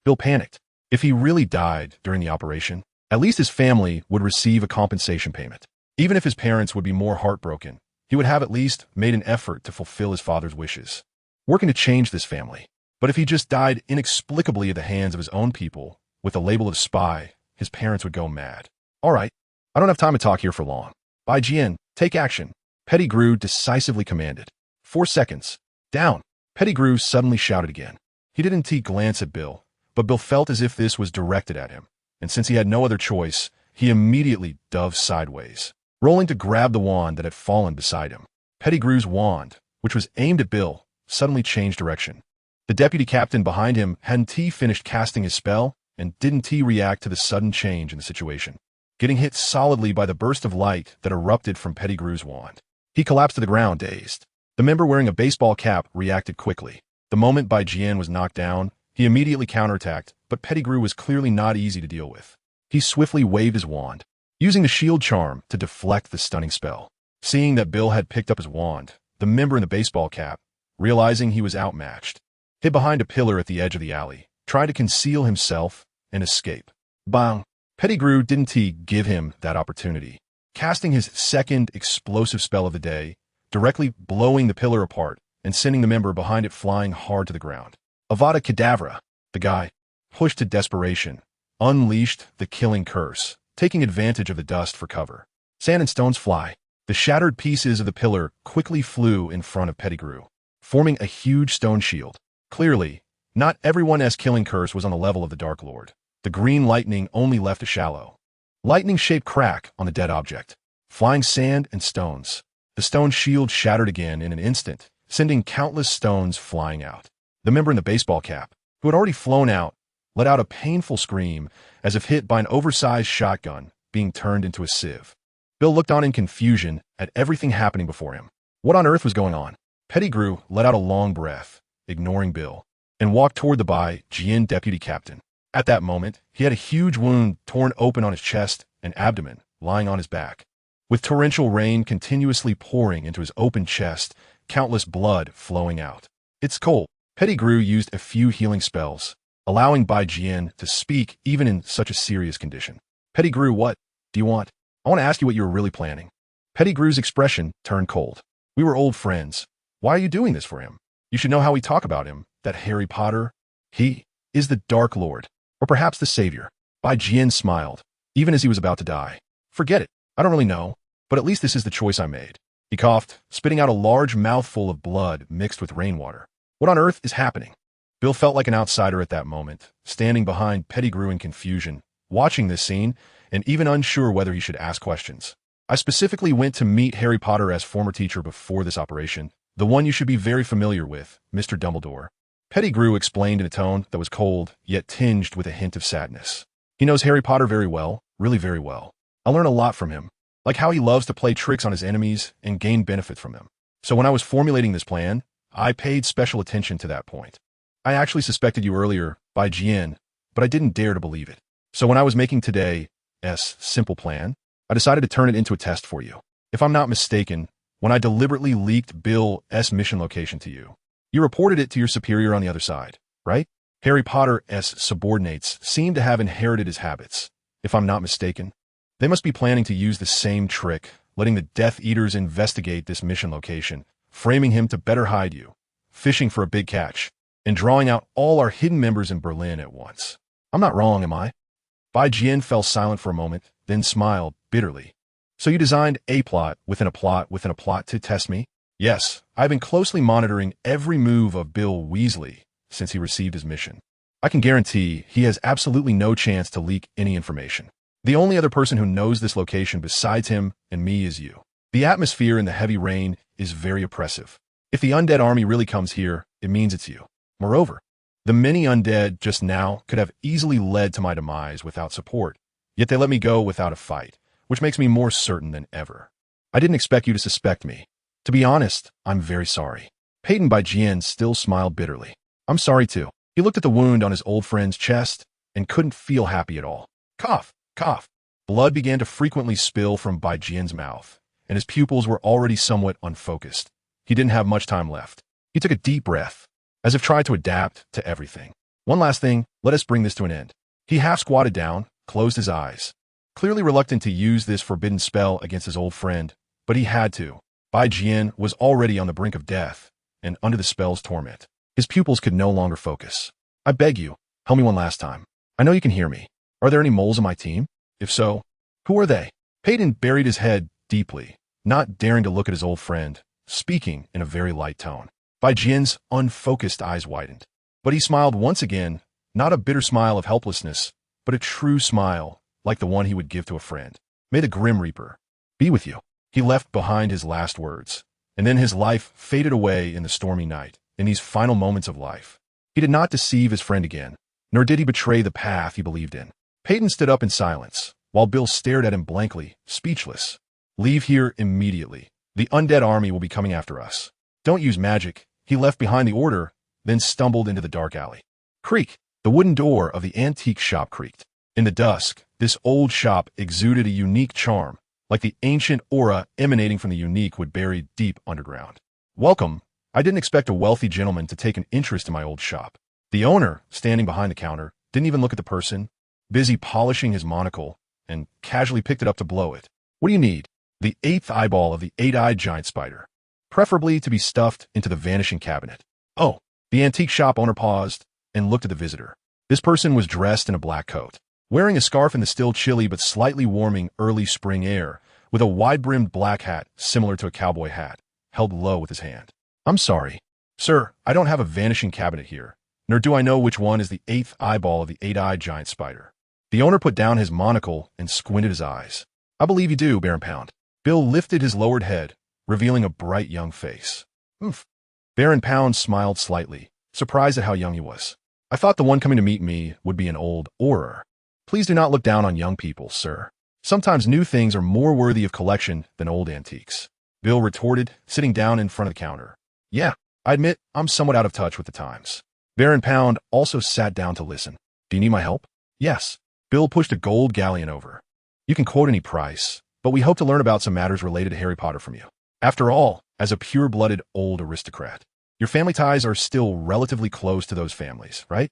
Bill panicked. If he really died during the operation, at least his family would receive a compensation payment. Even if his parents would be more heartbroken, he would have at least made an effort to fulfill his father's wishes. working to change this family. But if he just died inexplicably at the hands of his own people, with the label of spy, his parents would go mad. All right, I don't have time to talk here for long. Bai Jian, take action. Pettigrew decisively commanded. 4 seconds. Down. Pettigrew suddenly shouted again. He didn't glance at Bill, but Bill felt as if this was directed at him, and since he had no other choice, he immediately dove sideways, rolling to grab the wand that had fallen beside him. Pettigrew's wand, which was aimed at Bill, suddenly changed direction. The deputy captain behind him hadn't finished casting his spell and didn't react to the sudden change in the situation, getting hit solidly by the burst of light that erupted from Pettigrew's wand. He collapsed to the ground, dazed. The member wearing a baseball cap reacted quickly. The moment Bai Jian was knocked down, he immediately counterattacked, but Pettigrew was clearly not easy to deal with. He swiftly waved his wand, using the shield charm to deflect the stunning spell. Seeing that Bill had picked up his wand, the member in the baseball cap, realizing he was outmatched, hid behind a pillar at the edge of the alley, trying to conceal himself and escape. Bang! Pettigrew didn't give him that opportunity, casting his second explosive spell of the day, directly blowing the pillar apart and sending the member behind it flying hard to the ground. Avada Kedavra! The guy, pushed to desperation, unleashed the killing curse, taking advantage of the dust for cover. Sand and stones fly. The shattered pieces of the pillar quickly flew in front of Pettigrew, forming a huge stone shield. Clearly, not everyone's killing curse was on the level of the Dark Lord. The green lightning only left a shallow, lightning-shaped crack on the dead object. Flying sand and stones. The stone shield shattered again in an instant, sending countless stones flying out. The member in the baseball cap, who had already flown out, let out a painful scream as if hit by an oversized shotgun being turned into a sieve. Bill looked on in confusion at everything happening before him. What on earth was going on? Pettigrew let out a long breath, ignoring Bill, and walked toward the Bai Jian deputy captain. At that moment, he had a huge wound torn open on his chest and abdomen, lying on his back. With torrential rain continuously pouring into his open chest, countless blood flowing out. It's cold. Pettigrew used a few healing spells, allowing Bai Jian to speak even in such a serious condition. Pettigrew, what do you want? I want to ask you what you were really planning. Pettigrew's expression turned cold. We were old friends. Why are you doing this for him? You should know how we talk about him, that Harry Potter. He is the Dark Lord, or perhaps the Savior. Bai Jian smiled, even as he was about to die. Forget it. I don't really know, but at least this is the choice I made. He coughed, spitting out a large mouthful of blood mixed with rainwater. What on earth is happening? Bill felt like an outsider at that moment, standing behind Pettigrew in confusion, watching this scene, and even unsure whether he should ask questions. I specifically went to meet Harry Potter as former teacher before this operation, the one you should be very familiar with, Mr. Dumbledore. Pettigrew explained in a tone that was cold, yet tinged with a hint of sadness. He knows Harry Potter very well, really very well. I learn a lot from him, like how he loves to play tricks on his enemies and gain benefit from them. So when I was formulating this plan, I paid special attention to that point. I actually suspected you earlier, Bai Jian, but I didn't dare to believe it. So when I was making today's simple plan, I decided to turn it into a test for you. If I'm not mistaken, when I deliberately leaked Bill's mission location to you, you reported it to your superior on the other side, right? Harry Potter's subordinates seem to have inherited his habits. If I'm not mistaken, they must be planning to use the same trick, letting the Death Eaters investigate this mission location, framing him to better hide you, fishing for a big catch, and drawing out all our hidden members in Berlin at once. I'm not wrong, am I? Bai Jian fell silent for a moment, then smiled bitterly. So you designed a plot within a plot within a plot to test me? Yes, I've been closely monitoring every move of Bill Weasley since he received his mission. I can guarantee he has absolutely no chance to leak any information. The only other person who knows this location besides him and me is you. The atmosphere in the heavy rain is very oppressive. If the undead army really comes here, it means it's you. Moreover, the many undead just now could have easily led to my demise without support, yet they let me go without a fight, which makes me more certain than ever. I didn't expect you to suspect me. To be honest, I'm very sorry. Peyton Bai Jian still smiled bitterly. I'm sorry too. He looked at the wound on his old friend's chest and couldn't feel happy at all. Cough, cough. Blood began to frequently spill from Bai Jian's mouth, and his pupils were already somewhat unfocused. He didn't have much time left. He took a deep breath, as if trying to adapt to everything. One last thing, let us bring this to an end. He half squatted down, closed his eyes, clearly reluctant to use this forbidden spell against his old friend, but he had to. Bai Jian was already on the brink of death, and under the spell's torment. His pupils could no longer focus. I beg you, help me one last time. I know you can hear me. Are there any moles on my team? If so, who are they? Peyton buried his head deeply, not daring to look at his old friend, speaking in a very light tone. Bai Jian's unfocused eyes widened. But he smiled once again, not a bitter smile of helplessness, but a true smile, like the one he would give to a friend. May the Grim Reaper be with you. He left behind his last words, and then his life faded away in the stormy night, in these final moments of life. He did not deceive his friend again, nor did he betray the path he believed in. Peyton stood up in silence, while Bill stared at him blankly, speechless. Leave here immediately. The undead army will be coming after us. Don't use magic. He left behind the order, then stumbled into the dark alley. Creak! The wooden door of the antique shop creaked. In the dusk, this old shop exuded a unique charm, like the ancient aura emanating from the unique would buried deep underground. Welcome. I didn't expect a wealthy gentleman to take an interest in my old shop. The owner, standing behind the counter, didn't even look at the person, busy polishing his monocle, and casually picked it up to blow it. What do you need? The 8th eyeball of the 8-eyed giant spider, preferably to be stuffed into the vanishing cabinet. Oh, the antique shop owner paused and looked at the visitor. This person was dressed in a black coat, wearing a scarf in the still chilly but slightly warming early spring air, with a wide-brimmed black hat similar to a cowboy hat, held low with his hand. I'm sorry, sir, I don't have a vanishing cabinet here, nor do I know which one is the 8th eyeball of the 8-eyed giant spider. The owner put down his monocle and squinted his eyes. I believe you do, Baron Pound. Bill lifted his lowered head, revealing a bright young face. Oof. Baron Pound smiled slightly, surprised at how young he was. I thought the one coming to meet me would be an old orer. Please do not look down on young people, sir. Sometimes new things are more worthy of collection than old antiques. Bill retorted, sitting down in front of the counter. Yeah, I admit I'm somewhat out of touch with the times. Baron Pound also sat down to listen. Do you need my help? Yes. Bill pushed a gold galleon over. You can quote any price, but we hope to learn about some matters related to Harry Potter from you. After all, as a pure-blooded old aristocrat, your family ties are still relatively close to those families, right?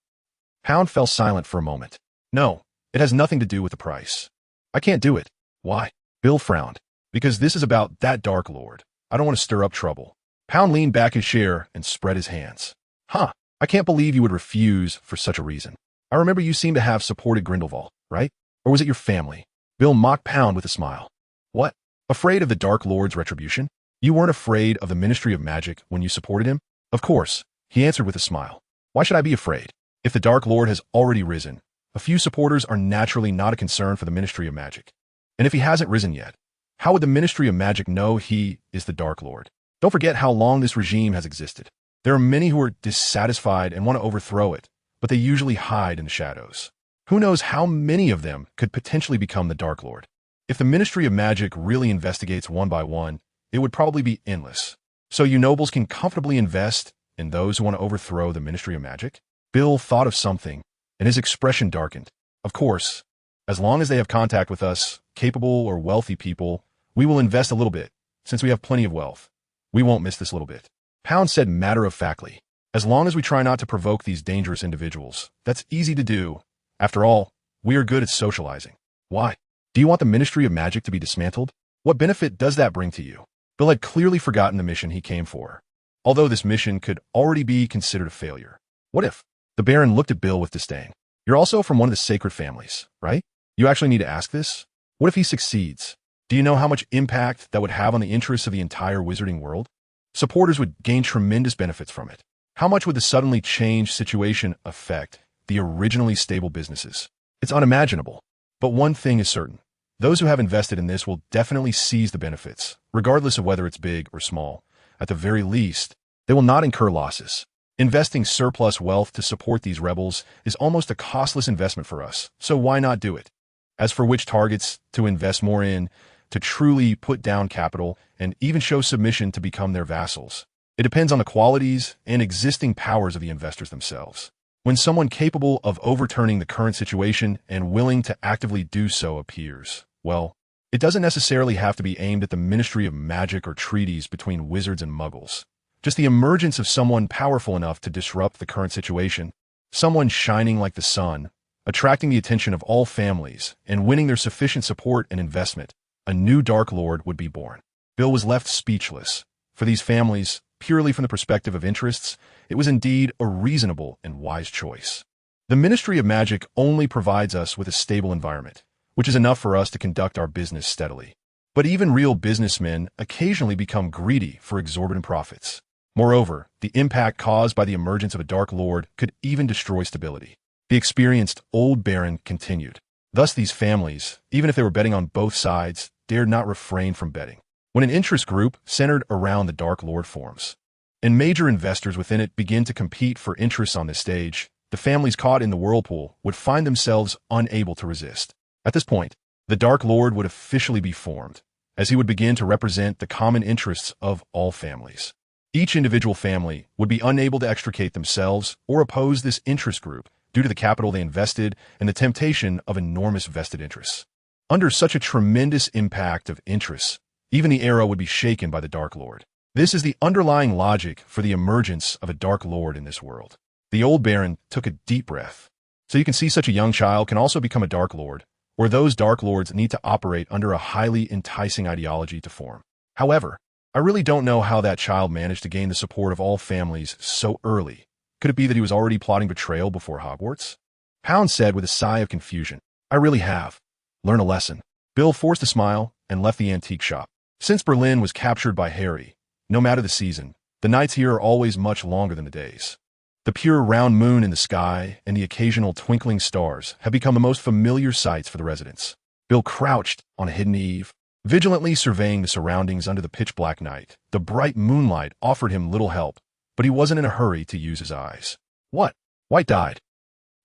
Pound fell silent for a moment. No, it has nothing to do with the price. I can't do it. Why? Bill frowned. Because this is about that Dark Lord. I don't want to stir up trouble. Pound leaned back his chair and spread his hands. Huh, I can't believe you would refuse for such a reason. I remember you seem to have supported Grindelwald, right? Or was it your family? Bill mocked Pound with a smile. What? Afraid of the Dark Lord's retribution? You weren't afraid of the Ministry of Magic when you supported him? Of course, he answered with a smile. Why should I be afraid? If the Dark Lord has already risen, a few supporters are naturally not a concern for the Ministry of Magic. And if he hasn't risen yet, how would the Ministry of Magic know he is the Dark Lord? Don't forget how long this regime has existed. There are many who are dissatisfied and want to overthrow it, but they usually hide in the shadows. Who knows how many of them could potentially become the Dark Lord? If the Ministry of Magic really investigates one by one, it would probably be endless. So you nobles can comfortably invest in those who want to overthrow the Ministry of Magic? Bill thought of something, and his expression darkened. Of course, as long as they have contact with us, capable or wealthy people, we will invest a little bit, since we have plenty of wealth. We won't miss this little bit. Pound said matter-of-factly. As long as we try not to provoke these dangerous individuals, that's easy to do. After all, we are good at socializing. Why? Do you want the Ministry of Magic to be dismantled? What benefit does that bring to you? Bill had clearly forgotten the mission he came for, although this mission could already be considered a failure. What if? The Baron looked at Bill with disdain. You're also from one of the sacred families, right? You actually need to ask this? What if he succeeds? Do you know how much impact that would have on the interests of the entire wizarding world? Supporters would gain tremendous benefits from it. How much would the suddenly changed situation affect the originally stable businesses? It's unimaginable. But one thing is certain. Those who have invested in this will definitely seize the benefits, regardless of whether it's big or small. At the very least, they will not incur losses. Investing surplus wealth to support these rebels is almost a costless investment for us, so why not do it? As for which targets to invest more in, to truly put down capital, and even show submission to become their vassals, it depends on the qualities and existing powers of the investors themselves. When someone capable of overturning the current situation and willing to actively do so appears, well, it doesn't necessarily have to be aimed at the Ministry of Magic or treaties between wizards and muggles. Just the emergence of someone powerful enough to disrupt the current situation, someone shining like the sun, attracting the attention of all families, and winning their sufficient support and investment, a new Dark Lord would be born. Bill was left speechless. For these families, purely from the perspective of interests, it was indeed a reasonable and wise choice. The Ministry of Magic only provides us with a stable environment, which is enough for us to conduct our business steadily. But even real businessmen occasionally become greedy for exorbitant profits. Moreover, the impact caused by the emergence of a Dark Lord could even destroy stability. The experienced old baron continued. Thus these families, even if they were betting on both sides, dared not refrain from betting. When an interest group centered around the Dark Lord forms, and major investors within it begin to compete for interests on this stage, the families caught in the whirlpool would find themselves unable to resist. At this point, the Dark Lord would officially be formed, as he would begin to represent the common interests of all families. Each individual family would be unable to extricate themselves or oppose this interest group due to the capital they invested and the temptation of enormous vested interests. Under such a tremendous impact of interests, even the era would be shaken by the Dark Lord. This is the underlying logic for the emergence of a Dark Lord in this world. The old baron took a deep breath. So you can see such a young child can also become a Dark Lord, or those Dark Lords need to operate under a highly enticing ideology to form. However, I really don't know how that child managed to gain the support of all families so early. Could it be that he was already plotting betrayal before Hogwarts? Pound said with a sigh of confusion. I really have. Learn a lesson. Bill forced a smile and left the antique shop. Since Berlin was captured by Harry, no matter the season, the nights here are always much longer than the days. The pure round moon in the sky and the occasional twinkling stars have become the most familiar sights for the residents. Bill crouched on a hidden eave, vigilantly surveying the surroundings under the pitch-black night. The bright moonlight offered him little help, but he wasn't in a hurry to use his eyes. What? White died.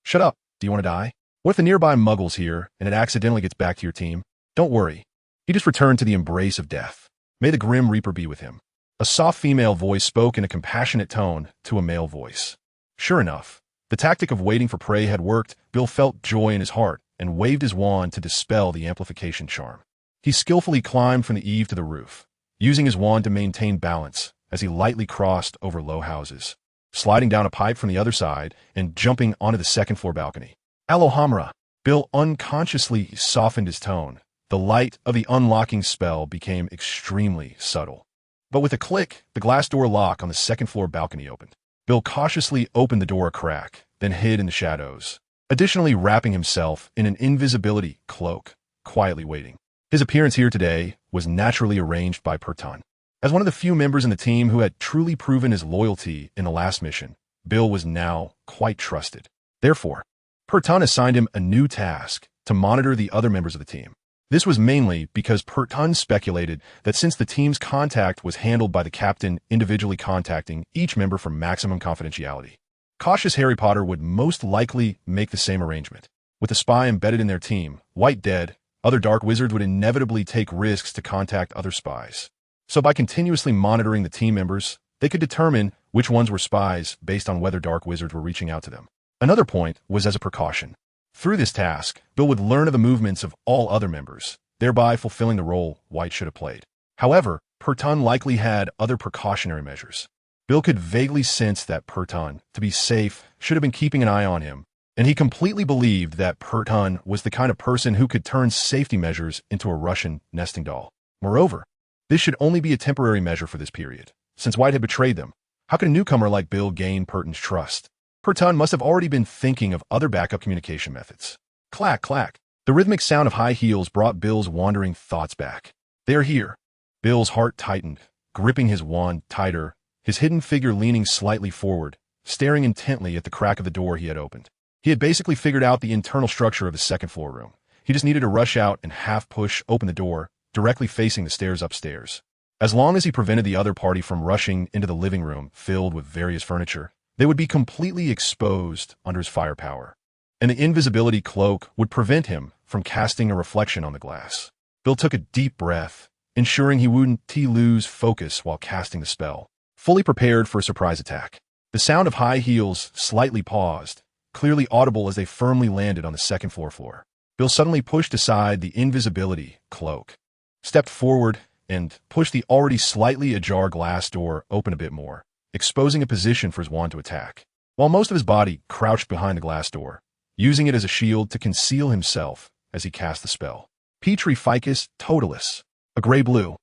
Shut up. Do you want to die? What if the nearby muggle's here and it accidentally gets back to your team? Don't worry. He just returned to the embrace of death. May the Grim Reaper be with him. A soft female voice spoke in a compassionate tone to a male voice. Sure enough, the tactic of waiting for prey had worked. Bill felt joy in his heart and waved his wand to dispel the amplification charm. He skillfully climbed from the eave to the roof, using his wand to maintain balance as he lightly crossed over low houses, sliding down a pipe from the other side and jumping onto the second-floor balcony. Alohomora! Bill unconsciously softened his tone. The light of the unlocking spell became extremely subtle. But with a click, the glass door lock on the second-floor balcony opened. Bill cautiously opened the door a crack, then hid in the shadows, additionally wrapping himself in an invisibility cloak, quietly waiting. His appearance here today was naturally arranged by Perton. As one of the few members in the team who had truly proven his loyalty in the last mission, Bill was now quite trusted. Therefore, Perton assigned him a new task to monitor the other members of the team. This was mainly because Perton speculated that since the team's contact was handled by the captain individually contacting each member for maximum confidentiality, cautious Harry Potter would most likely make the same arrangement. With a spy embedded in their team, White dead, other dark wizards would inevitably take risks to contact other spies. So by continuously monitoring the team members, they could determine which ones were spies based on whether dark wizards were reaching out to them. Another point was as a precaution. Through this task, Bill would learn of the movements of all other members, thereby fulfilling the role White should have played. However, Perton likely had other precautionary measures. Bill could vaguely sense that Perton, to be safe, should have been keeping an eye on him, and he completely believed that Perton was the kind of person who could turn safety measures into a Russian nesting doll. Moreover, this should only be a temporary measure for this period. Since White had betrayed them, how could a newcomer like Bill gain Perton's trust? Perton must have already been thinking of other backup communication methods. Clack, clack. The rhythmic sound of high heels brought Bill's wandering thoughts back. They're here. Bill's heart tightened, gripping his wand tighter, his hidden figure leaning slightly forward, staring intently at the crack of the door he had opened. He had basically figured out the internal structure of the second-floor room. He just needed to rush out and half-push open the door, directly facing the stairs upstairs. As long as he prevented the other party from rushing into the living room filled with various furniture, they would be completely exposed under his firepower, and the invisibility cloak would prevent him from casting a reflection on the glass. Bill took a deep breath, ensuring he wouldn't lose focus while casting the spell, fully prepared for a surprise attack. The sound of high heels slightly paused, clearly audible as they firmly landed on the second-floor floor. Bill suddenly pushed aside the invisibility cloak, stepped forward, and pushed the already slightly ajar glass door open a bit more, exposing a position for his wand to attack, while most of his body crouched behind the glass door, using it as a shield to conceal himself as he cast the spell. Petri Ficus Totalis. A gray-blue,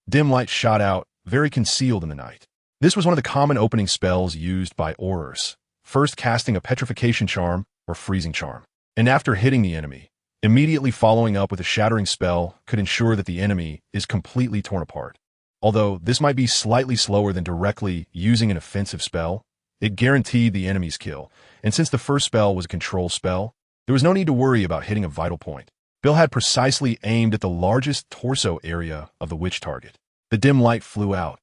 dim light shot out, very concealed in the night. This was one of the common opening spells used by Aurors, first casting a petrification charm or freezing charm, and after hitting the enemy, immediately following up with a shattering spell could ensure that the enemy is completely torn apart. Although this might be slightly slower than directly using an offensive spell, it guaranteed the enemy's kill, and since the first spell was a control spell, there was no need to worry about hitting a vital point. Bill had precisely aimed at the largest torso area of the witch target. The dim light flew out,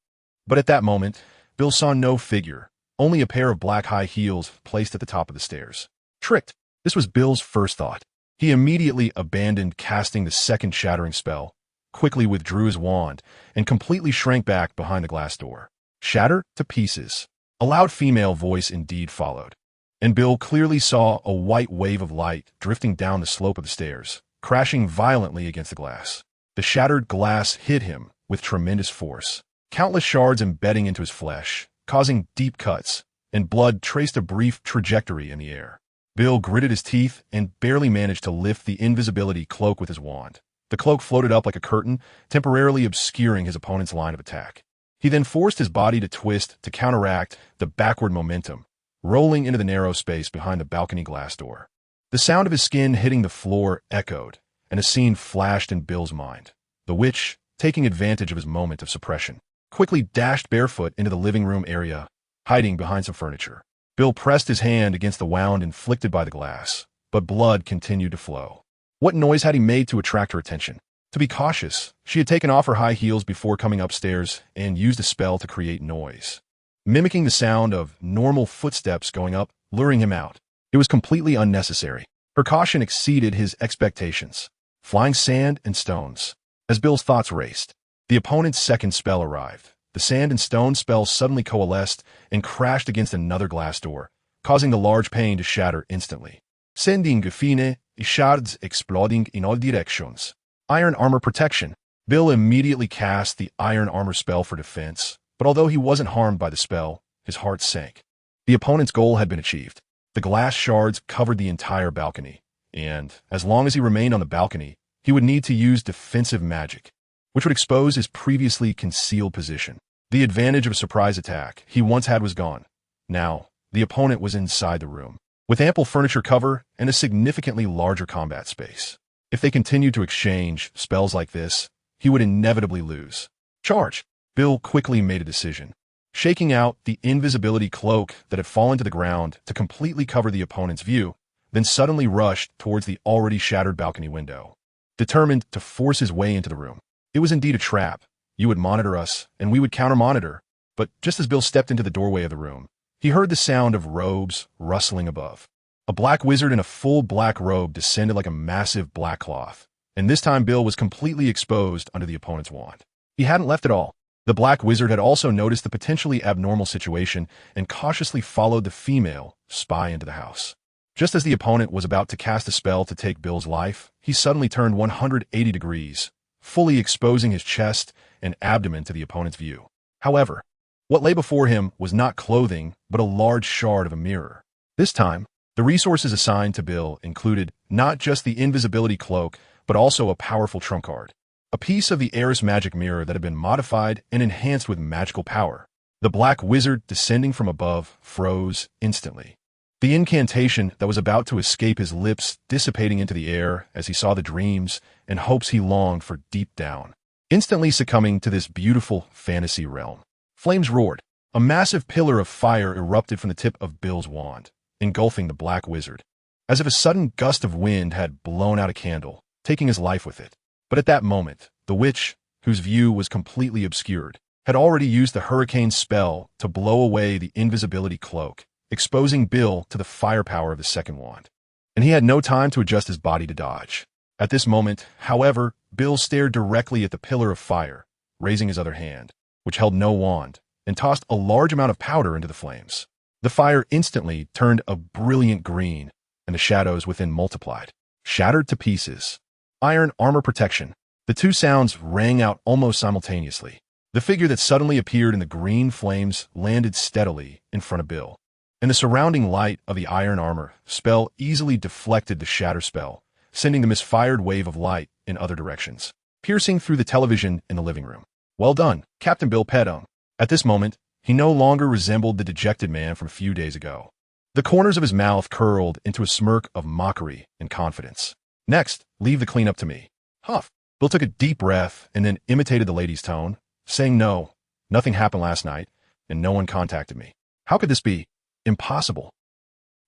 but at that moment, Bill saw no figure, only a pair of black high heels placed at the top of the stairs. Tricked. This was Bill's first thought. He immediately abandoned casting the second shattering spell, quickly withdrew his wand, and completely shrank back behind the glass door. Shatter to pieces. A loud female voice indeed followed, and Bill clearly saw a white wave of light drifting down the slope of the stairs, crashing violently against the glass. The shattered glass hit him with tremendous force, countless shards embedding into his flesh, causing deep cuts, and blood traced a brief trajectory in the air. Bill gritted his teeth and barely managed to lift the invisibility cloak with his wand. The cloak floated up like a curtain, temporarily obscuring his opponent's line of attack. He then forced his body to twist to counteract the backward momentum, rolling into the narrow space behind the balcony glass door. The sound of his skin hitting the floor echoed, and a scene flashed in Bill's mind. The witch, taking advantage of his moment of suppression, quickly dashed barefoot into the living room area, hiding behind some furniture. Bill pressed his hand against the wound inflicted by the glass, but blood continued to flow. What noise had he made to attract her attention? To be cautious, she had taken off her high heels before coming upstairs and used a spell to create noise, mimicking the sound of normal footsteps going up, luring him out. It was completely unnecessary. Her caution exceeded his expectations. Flying sand and stones. As Bill's thoughts raced, the opponent's second spell arrived. The sand and stone spell suddenly coalesced and crashed against another glass door, causing the large pane to shatter instantly, sending Gefine shards exploding in all directions. Iron armor protection. Bill immediately cast the iron armor spell for defense, but although he wasn't harmed by the spell, his heart sank. The opponent's goal had been achieved. The glass shards covered the entire balcony, and as long as he remained on the balcony, he would need to use defensive magic, which would expose his previously concealed position. The advantage of a surprise attack he once had was gone. Now, the opponent was inside the room, with ample furniture cover and a significantly larger combat space. If they continued to exchange spells like this, he would inevitably lose. Charge! Bill quickly made a decision, shaking out the invisibility cloak that had fallen to the ground to completely cover the opponent's view, then suddenly rushed towards the already shattered balcony window, determined to force his way into the room. It was indeed a trap. You would monitor us, and we would counter-monitor. But just as Bill stepped into the doorway of the room, he heard the sound of robes rustling above. A black wizard in a full black robe descended like a massive black cloth, and this time Bill was completely exposed under the opponent's wand. He hadn't left at all. The black wizard had also noticed the potentially abnormal situation and cautiously followed the female spy into the house. Just as the opponent was about to cast a spell to take Bill's life, he suddenly turned 180 degrees, fully exposing his chest and abdomen to the opponent's view. However, what lay before him was not clothing, but a large shard of a mirror. This time, the resources assigned to Bill included not just the invisibility cloak, but also a powerful trump card. A piece of the Eris magic mirror that had been modified and enhanced with magical power. The black wizard descending from above froze instantly. The incantation that was about to escape his lips dissipating into the air as he saw the dreams and hopes he longed for deep down, instantly succumbing to this beautiful fantasy realm. Flames roared. A massive pillar of fire erupted from the tip of Bill's wand, engulfing the black wizard, as if a sudden gust of wind had blown out a candle, taking his life with it. But at that moment, the witch, whose view was completely obscured, had already used the hurricane spell to blow away the invisibility cloak, exposing Bill to the firepower of the second wand. And he had no time to adjust his body to dodge. At this moment, however, Bill stared directly at the pillar of fire, raising his other hand, which held no wand, and tossed a large amount of powder into the flames. The fire instantly turned a brilliant green, and the shadows within multiplied. Shattered to pieces. Iron armor protection. The two sounds rang out almost simultaneously. The figure that suddenly appeared in the green flames landed steadily in front of Bill, and the surrounding light of the iron armor spell easily deflected the shatter spell, sending the misfired wave of light in other directions, piercing through the television in the living room. Well done, Captain Bill Pedone. At this moment, He no longer resembled the dejected man from a few days ago. The corners of his mouth curled into a smirk of mockery and confidence. Next, leave the cleanup to me. Huff. Bill took a deep breath and then imitated the lady's tone, saying no, nothing happened last night, and no one contacted me. How could this be? Impossible.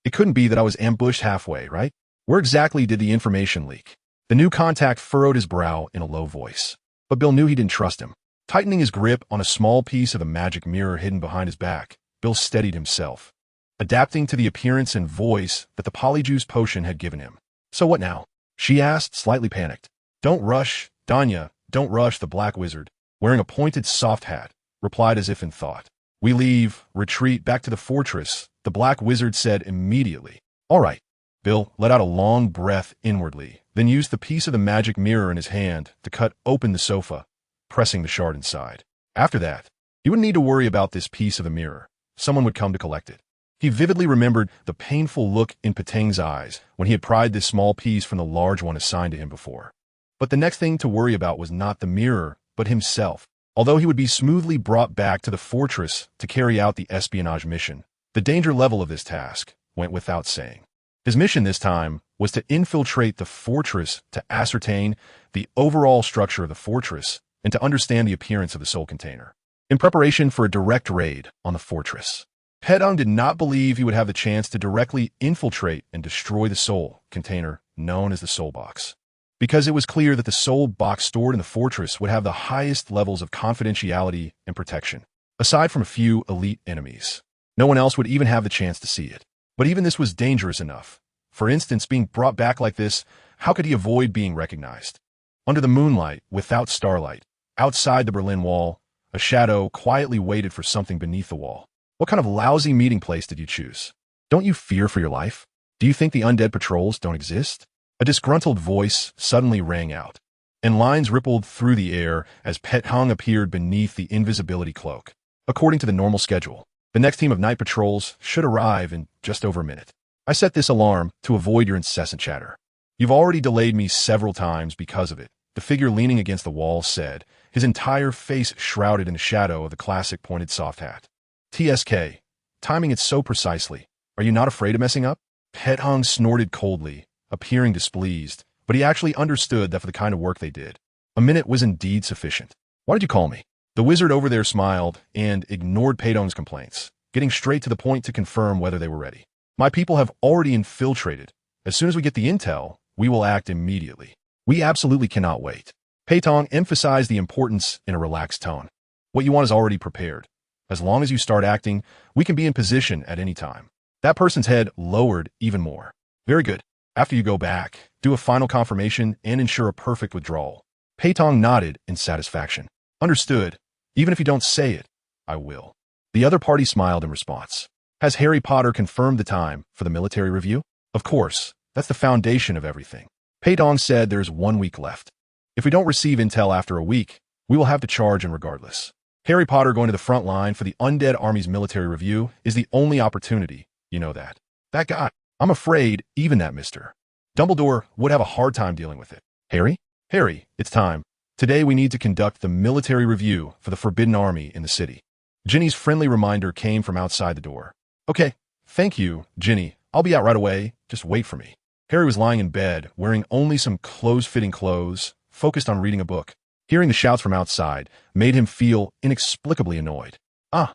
It couldn't be that I was ambushed halfway, right? Where exactly did the information leak? The new contact furrowed his brow in a low voice. But Bill knew he didn't trust him. Tightening his grip on a small piece of the magic mirror hidden behind his back, Bill steadied himself, adapting to the appearance and voice that the polyjuice potion had given him. So what now? She asked, slightly panicked. Don't rush, Danya, don't rush, the black wizard, wearing a pointed soft hat, replied as if in thought. We leave, retreat back to the fortress, the black wizard said immediately. All right. Bill let out a long breath inwardly, then used the piece of the magic mirror in his hand to cut open the sofa, pressing the shard inside. After that, he wouldn't need to worry about this piece of the mirror. Someone would come to collect it. He vividly remembered the painful look in Patang's eyes when he had pried this small piece from the large one assigned to him before. But the next thing to worry about was not the mirror, but himself. Although he would be smoothly brought back to the fortress to carry out the espionage mission, the danger level of this task went without saying. His mission this time was to infiltrate the fortress to ascertain the overall structure of the fortress and to understand the appearance of the soul container, in preparation for a direct raid on the fortress. Pedong did not believe he would have the chance to directly infiltrate and destroy the soul container known as the soul box, because it was clear that the soul box stored in the fortress would have the highest levels of confidentiality and protection, aside from a few elite enemies. No one else would even have the chance to see it. But even this was dangerous enough. For instance, being brought back like this, how could he avoid being recognized? Under the moonlight, without starlight, outside the Berlin Wall, a shadow quietly waited for something beneath the wall. What kind of lousy meeting place did you choose? Don't you fear for your life? Do you think the undead patrols don't exist? A disgruntled voice suddenly rang out, and lines rippled through the air as Pedong appeared beneath the invisibility cloak. According to the normal schedule, the next team of night patrols should arrive in just over a minute. I set this alarm to avoid your incessant chatter. You've already delayed me several times because of it, the figure leaning against the wall said, his entire face shrouded in the shadow of the classic pointed soft hat. TSK, timing it so precisely. Are you not afraid of messing up? Pedong snorted coldly, appearing displeased, but he actually understood that for the kind of work they did, a minute was indeed sufficient. Why did you call me? The wizard over there smiled and ignored Pedong's complaints, getting straight to the point to confirm whether they were ready. My people have already infiltrated. As soon as we get the intel, we will act immediately. We absolutely cannot wait. Pedong emphasized the importance in a relaxed tone. What you want is already prepared. As long as you start acting, we can be in position at any time. That person's head lowered even more. Very good. After you go back, do a final confirmation and ensure a perfect withdrawal. Pedong nodded in satisfaction. Understood. Even if you don't say it, I will. The other party smiled in response. Has Harry Potter confirmed the time for the military review? Of course. That's the foundation of everything. Pedong said there's 1 week left. If we don't receive intel after a week, we will have to charge him regardless. Harry Potter going to the front line for the undead army's military review is the only opportunity. You know that. That guy. I'm afraid even that Mr. Dumbledore would have a hard time dealing with it. Harry? Harry, it's time. Today we need to conduct the military review for the Forbidden Army in the city. Ginny's friendly reminder came from outside the door. Okay, thank you, Ginny. I'll be out right away. Just wait for me. Harry was lying in bed, wearing only some close-fitting clothes, focused on reading a book. Hearing the shouts from outside made him feel inexplicably annoyed. I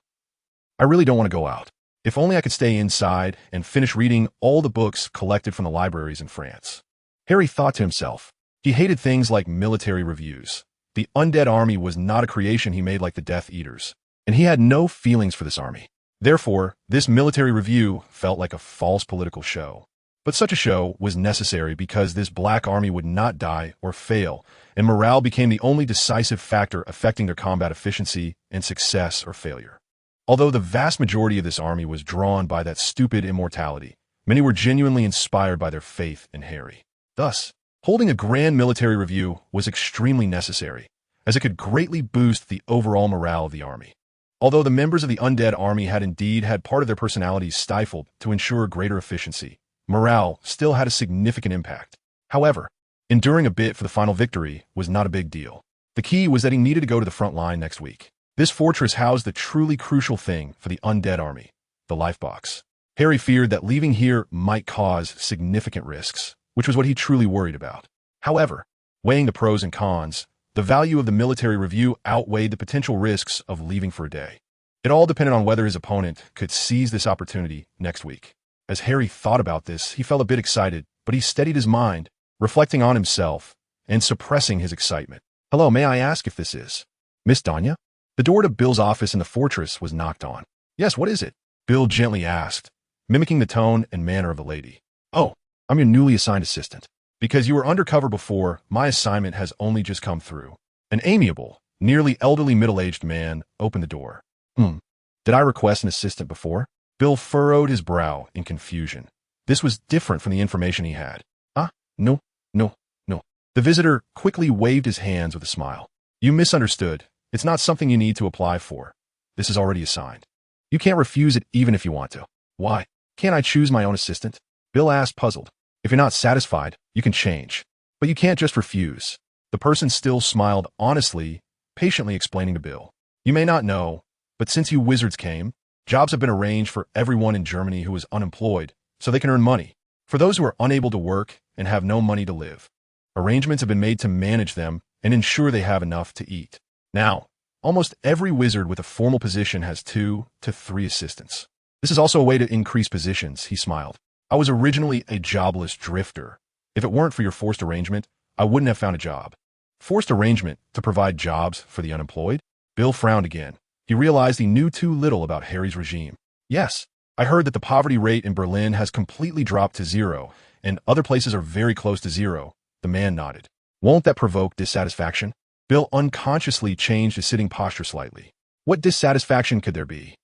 really don't want to go out. If only I could stay inside and finish reading all the books collected from the libraries in France. Harry thought to himself. He hated things like military reviews. The undead army was not a creation he made like the Death Eaters, and he had no feelings for this army. Therefore, this military review felt like a false political show. But such a show was necessary because this black army would not die or fail, and morale became the only decisive factor affecting their combat efficiency and success or failure. Although the vast majority of this army was drawn by that stupid immortality, many were genuinely inspired by their faith in Harry. Thus, holding a grand military review was extremely necessary, as it could greatly boost the overall morale of the army. Although the members of the undead army had indeed had part of their personalities stifled to ensure greater efficiency, morale still had a significant impact. However, enduring a bit for the final victory was not a big deal. The key was that he needed to go to the front line next week. This fortress housed the truly crucial thing for the undead army, the life box. Harry feared that leaving here might cause significant risks, which was what he truly worried about. However, weighing the pros and cons, the value of the military review outweighed the potential risks of leaving for a day. It all depended on whether his opponent could seize this opportunity next week. As Harry thought about this, he felt a bit excited, but he steadied his mind, reflecting on himself and suppressing his excitement. "Hello, may I ask if this is Miss Danya?" The door to Bill's office in the fortress was knocked on. "Yes, what is it?" Bill gently asked, mimicking the tone and manner of the lady. "Oh, I'm your newly assigned assistant. Because you were undercover before, my assignment has only just come through." An amiable, nearly elderly middle-aged man opened the door. Did I request an assistant before?" Bill furrowed his brow in confusion. This was different from the information he had. No. The visitor quickly waved his hands with a smile. "You misunderstood. It's not something you need to apply for. This is already assigned. You can't refuse it even if you want to." "Why? Can't I choose my own assistant?" Bill asked, puzzled. "If you're not satisfied, you can change. But you can't just refuse." The person still smiled honestly, patiently explaining to Bill. "You may not know, but since you wizards came, jobs have been arranged for everyone in Germany who is unemployed, so they can earn money. For those who are unable to work and have no money to live, arrangements have been made to manage them and ensure they have enough to eat. Now, almost every wizard with a formal position has 2 to 3 assistants. This is also a way to increase positions," he smiled. "I was originally a jobless drifter. If it weren't for your forced arrangement, I wouldn't have found a job." "Forced arrangement to provide jobs for the unemployed?" Bill frowned again. He realized he knew too little about Harry's regime. "Yes, I heard that the poverty rate in Berlin has completely dropped to 0, and other places are very close to 0. The man nodded. "Won't that provoke dissatisfaction?" Bill unconsciously changed his sitting posture slightly. What dissatisfaction could there be?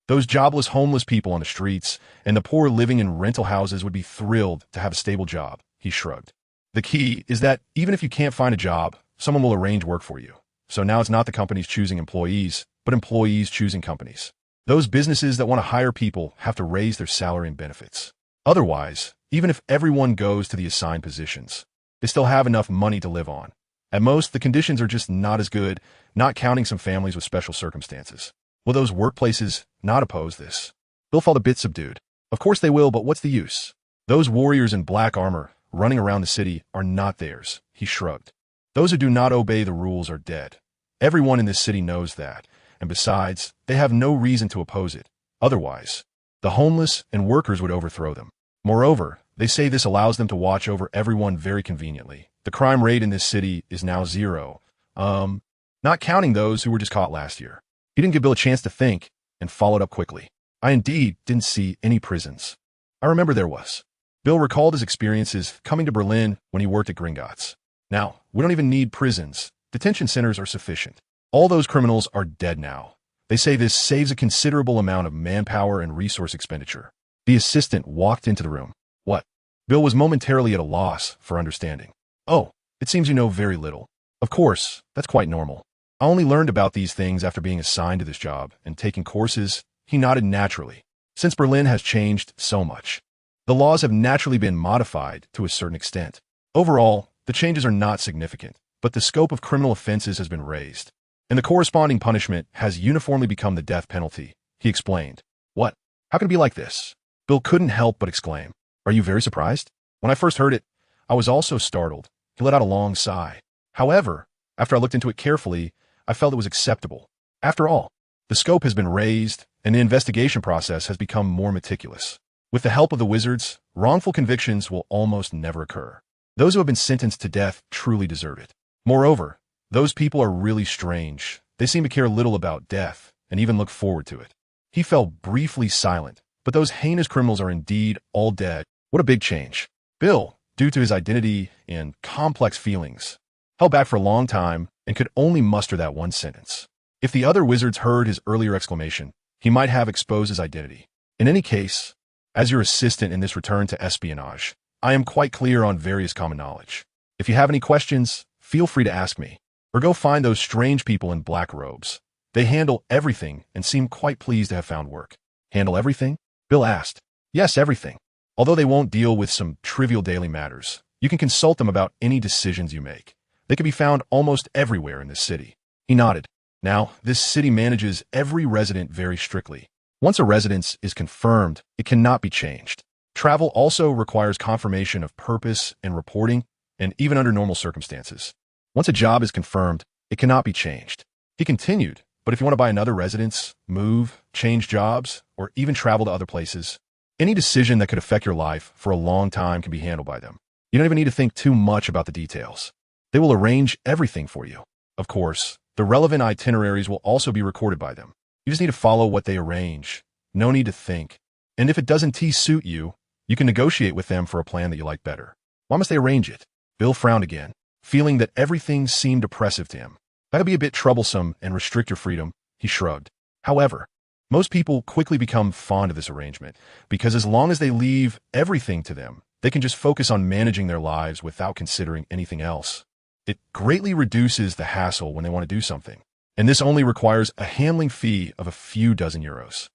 Those jobless homeless people on the streets and the poor living in rental houses would be thrilled to have a stable job, he shrugged. "The key is that even if you can't find a job, someone will arrange work for you. So now it's not the companies choosing employees, but employees choosing companies. Those businesses that want to hire people have to raise their salary and benefits. Otherwise, even if everyone goes to the assigned positions, they still have enough money to live on. At most, the conditions are just not as good, not counting some families with special circumstances. Will those workplaces not oppose this?" Bill felt a bit subdued. "Of course they will, but what's the use? Those warriors in black armor running around the city are not theirs," he shrugged. "Those who do not obey the rules are dead. Everyone in this city knows that, and besides, they have no reason to oppose it. Otherwise, the homeless and workers would overthrow them. Moreover, they say this allows them to watch over everyone very conveniently. The crime rate in this city is now 0. Not counting those who were just caught last year." He didn't give Bill a chance to think and followed up quickly. "I indeed didn't see any prisons. I remember there was." Bill recalled his experiences coming to Berlin when he worked at Gringotts. "Now, we don't even need prisons. Detention centers are sufficient. All those criminals are dead now. They say this saves a considerable amount of manpower and resource expenditure." The assistant walked into the room. "What?" Bill was momentarily at a loss for understanding. "Oh, it seems you know very little. Of course, that's quite normal. I only learned about these things after being assigned to this job and taking courses." He nodded naturally. "Since Berlin has changed so much, the laws have naturally been modified to a certain extent. Overall, the changes are not significant, but the scope of criminal offenses has been raised, and the corresponding punishment has uniformly become the death penalty," he explained. "What? How can it be like this?" Bill couldn't help but exclaim. "Are you very surprised?" "When I first heard it, I was also startled." He let out a long sigh. "However, after I looked into it carefully, I felt it was acceptable. After all, the scope has been raised, and the investigation process has become more meticulous. With the help of the wizards, wrongful convictions will almost never occur. Those who have been sentenced to death truly deserve it. Moreover, those people are really strange. They seem to care little about death, and even look forward to it." He fell briefly silent, but those heinous criminals are indeed all dead. What a big change. Bill, due to his identity and complex feelings, held back for a long time and could only muster that one sentence. If the other wizards heard his earlier exclamation, he might have exposed his identity. "In any case, as your assistant in this return to espionage, I am quite clear on various common knowledge. If you have any questions, feel free to ask me, or go find those strange people in black robes. They handle everything and seem quite pleased to have found work." "Handle everything?" Bill asked. "Yes, everything. Although they won't deal with some trivial daily matters, you can consult them about any decisions you make. They can be found almost everywhere in this city." He nodded. Now, this city manages every resident very strictly. Once a residence is confirmed, it cannot be changed. Travel also requires confirmation of purpose and reporting, and even under normal circumstances. Once a job is confirmed, it cannot be changed. He continued, but if you want to buy another residence, move, change jobs, or even travel to other places, any decision that could affect your life for a long time can be handled by them. You don't even need to think too much about the details. They will arrange everything for you. Of course, the relevant itineraries will also be recorded by them. You just need to follow what they arrange. No need to think. And if it doesn't suit you, you can negotiate with them for a plan that you like better. Why must they arrange it? Bill frowned again, feeling that everything seemed oppressive to him. That would be a bit troublesome and restrict your freedom, he shrugged. However, most people quickly become fond of this arrangement, because as long as they leave everything to them, they can just focus on managing their lives without considering anything else. It greatly reduces the hassle when they want to do something, and this only requires a handling fee of a few dozen euros.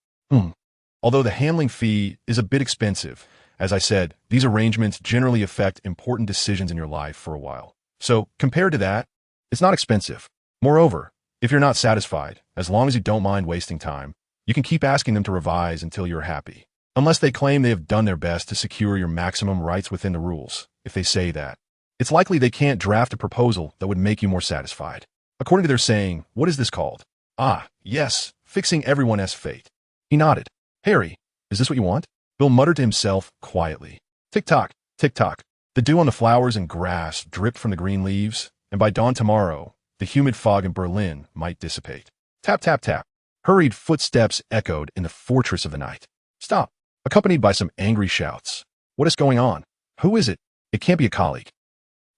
Although the handling fee is a bit expensive, as I said, these arrangements generally affect important decisions in your life for a while. So, compared to that, it's not expensive. Moreover, if you're not satisfied, as long as you don't mind wasting time, you can keep asking them to revise until you're happy. Unless they claim they have done their best to secure your maximum rights within the rules. If they say that, it's likely they can't draft a proposal that would make you more satisfied. According to their saying, what is this called? Ah, yes, fixing everyone's fate. He nodded. Harry, is this what you want? Bill muttered to himself quietly. Tick-tock, tick-tock. The dew on the flowers and grass dripped from the green leaves, and by dawn tomorrow, the humid fog in Berlin might dissipate. Tap, tap, tap. Hurried footsteps echoed in the fortress of the night. Stop, accompanied by some angry shouts. What is going on? Who is it? It can't be a colleague.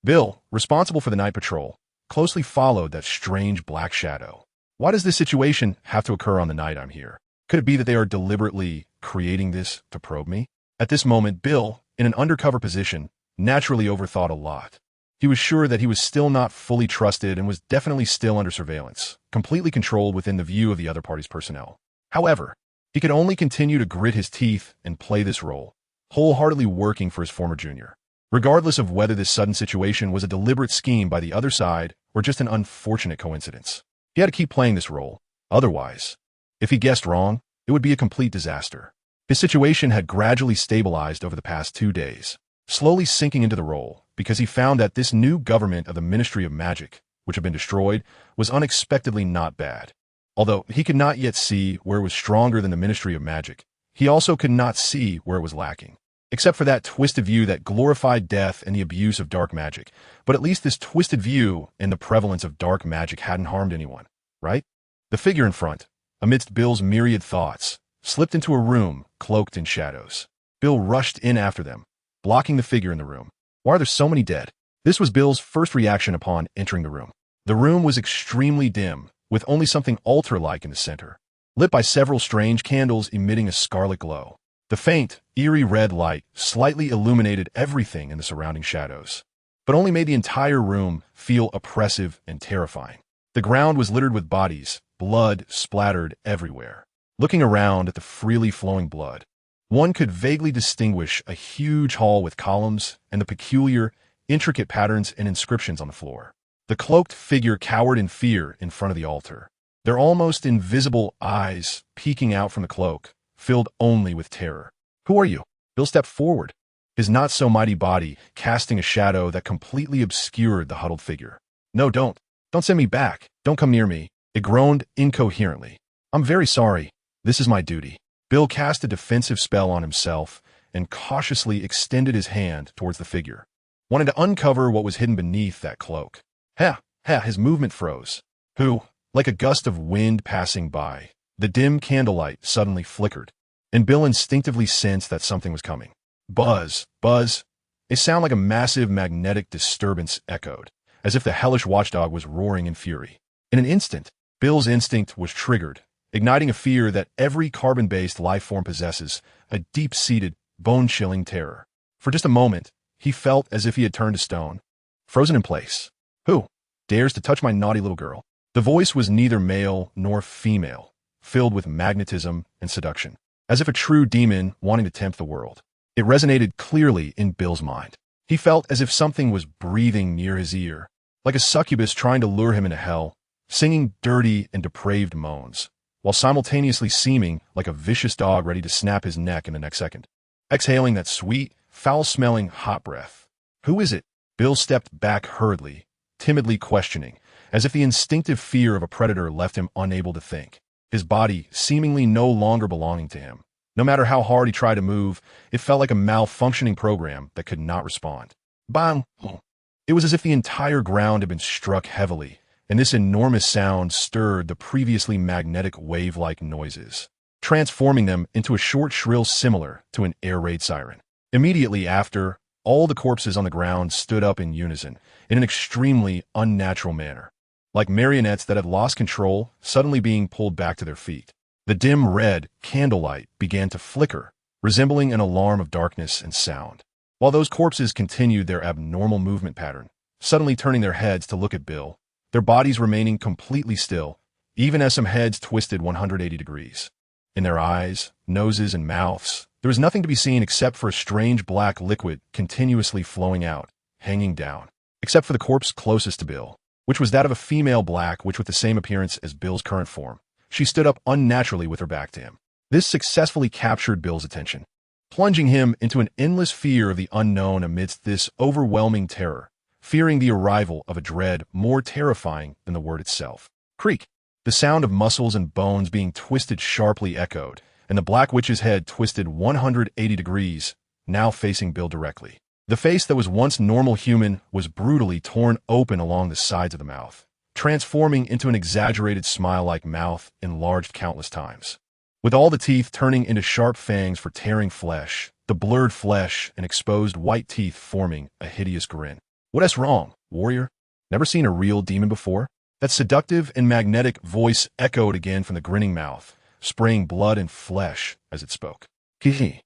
Bill, responsible for the night patrol, closely followed that strange black shadow. Why does this situation have to occur on the night I'm here? Could it be that they are deliberately creating this to probe me? At this moment, Bill, in an undercover position, naturally overthought a lot. He was sure that he was still not fully trusted and was definitely still under surveillance, completely controlled within the view of the other party's personnel. However, he could only continue to grit his teeth and play this role, wholeheartedly working for his former junior. Regardless of whether this sudden situation was a deliberate scheme by the other side or just an unfortunate coincidence. He had to keep playing this role. Otherwise, if he guessed wrong, it would be a complete disaster. His situation had gradually stabilized over the past 2 days, slowly sinking into the role because he found that this new government of the Ministry of Magic, which had been destroyed, was unexpectedly not bad. Although he could not yet see where it was stronger than the Ministry of Magic, he also could not see where it was lacking. Except for that twisted view that glorified death and the abuse of dark magic. But at least this twisted view and the prevalence of dark magic hadn't harmed anyone, right? The figure in front, amidst Bill's myriad thoughts, slipped into a room cloaked in shadows. Bill rushed in after them, blocking the figure in the room. Why are there so many dead? This was Bill's first reaction upon entering the room. The room was extremely dim, with only something altar-like in the center, lit by several strange candles emitting a scarlet glow. The faint, eerie red light slightly illuminated everything in the surrounding shadows, but only made the entire room feel oppressive and terrifying. The ground was littered with bodies, blood splattered everywhere. Looking around at the freely flowing blood, one could vaguely distinguish a huge hall with columns and the peculiar, intricate patterns and inscriptions on the floor. The cloaked figure cowered in fear in front of the altar, their almost invisible eyes peeking out from the cloak, filled only with terror. Who are you? Bill stepped forward, his not-so-mighty body casting a shadow that completely obscured the huddled figure. No, don't. Don't send me back. Don't come near me. It groaned incoherently. I'm very sorry. This is my duty. Bill cast a defensive spell on himself and cautiously extended his hand towards the figure, wanting to uncover what was hidden beneath that cloak. His movement froze. Like a gust of wind passing by, the dim candlelight suddenly flickered, and Bill instinctively sensed that something was coming. Buzz, buzz. A sound like a massive magnetic disturbance echoed, as if the hellish watchdog was roaring in fury. In an instant, Bill's instinct was triggered, igniting a fear that every carbon-based life form possesses, a deep-seated, bone-chilling terror. For just a moment, he felt as if he had turned to stone, frozen in place. Who dares to touch my naughty little girl? The voice was neither male nor female, filled with magnetism and seduction, as if a true demon wanting to tempt the world. It resonated clearly in Bill's mind. He felt as if something was breathing near his ear, like a succubus trying to lure him into hell, singing dirty and depraved moans, while simultaneously seeming like a vicious dog ready to snap his neck in the next second. Exhaling that sweet, foul-smelling hot breath. Who is it? Bill stepped back hurriedly, timidly questioning, as if the instinctive fear of a predator left him unable to think, his body seemingly no longer belonging to him. No matter how hard he tried to move, it felt like a malfunctioning program that could not respond. Bang! It was as if the entire ground had been struck heavily, and this enormous sound stirred the previously magnetic wave-like noises, transforming them into a short shrill similar to an air raid siren. Immediately after, all the corpses on the ground stood up in unison, in an extremely unnatural manner, like marionettes that had lost control, suddenly being pulled back to their feet. The dim red candlelight began to flicker, resembling an alarm of darkness and sound, while those corpses continued their abnormal movement pattern, suddenly turning their heads to look at Bill, their bodies remaining completely still, even as some heads twisted 180 degrees. In their eyes, noses, and mouths, there was nothing to be seen except for a strange black liquid continuously flowing out, hanging down, except for the corpse closest to Bill, which was that of a female black witch with the same appearance as Bill's current form. She stood up unnaturally with her back to him. This successfully captured Bill's attention, plunging him into an endless fear of the unknown amidst this overwhelming terror, fearing the arrival of a dread more terrifying than the word itself. Creak! The sound of muscles and bones being twisted sharply echoed, and the black witch's head twisted 180 degrees, now facing Bill directly. The face that was once normal human was brutally torn open along the sides of the mouth, transforming into an exaggerated smile-like mouth enlarged countless times, with all the teeth turning into sharp fangs for tearing flesh, the blurred flesh and exposed white teeth forming a hideous grin. What's wrong, warrior? Never seen a real demon before? That seductive and magnetic voice echoed again from the grinning mouth, spraying blood and flesh as it spoke. Hee.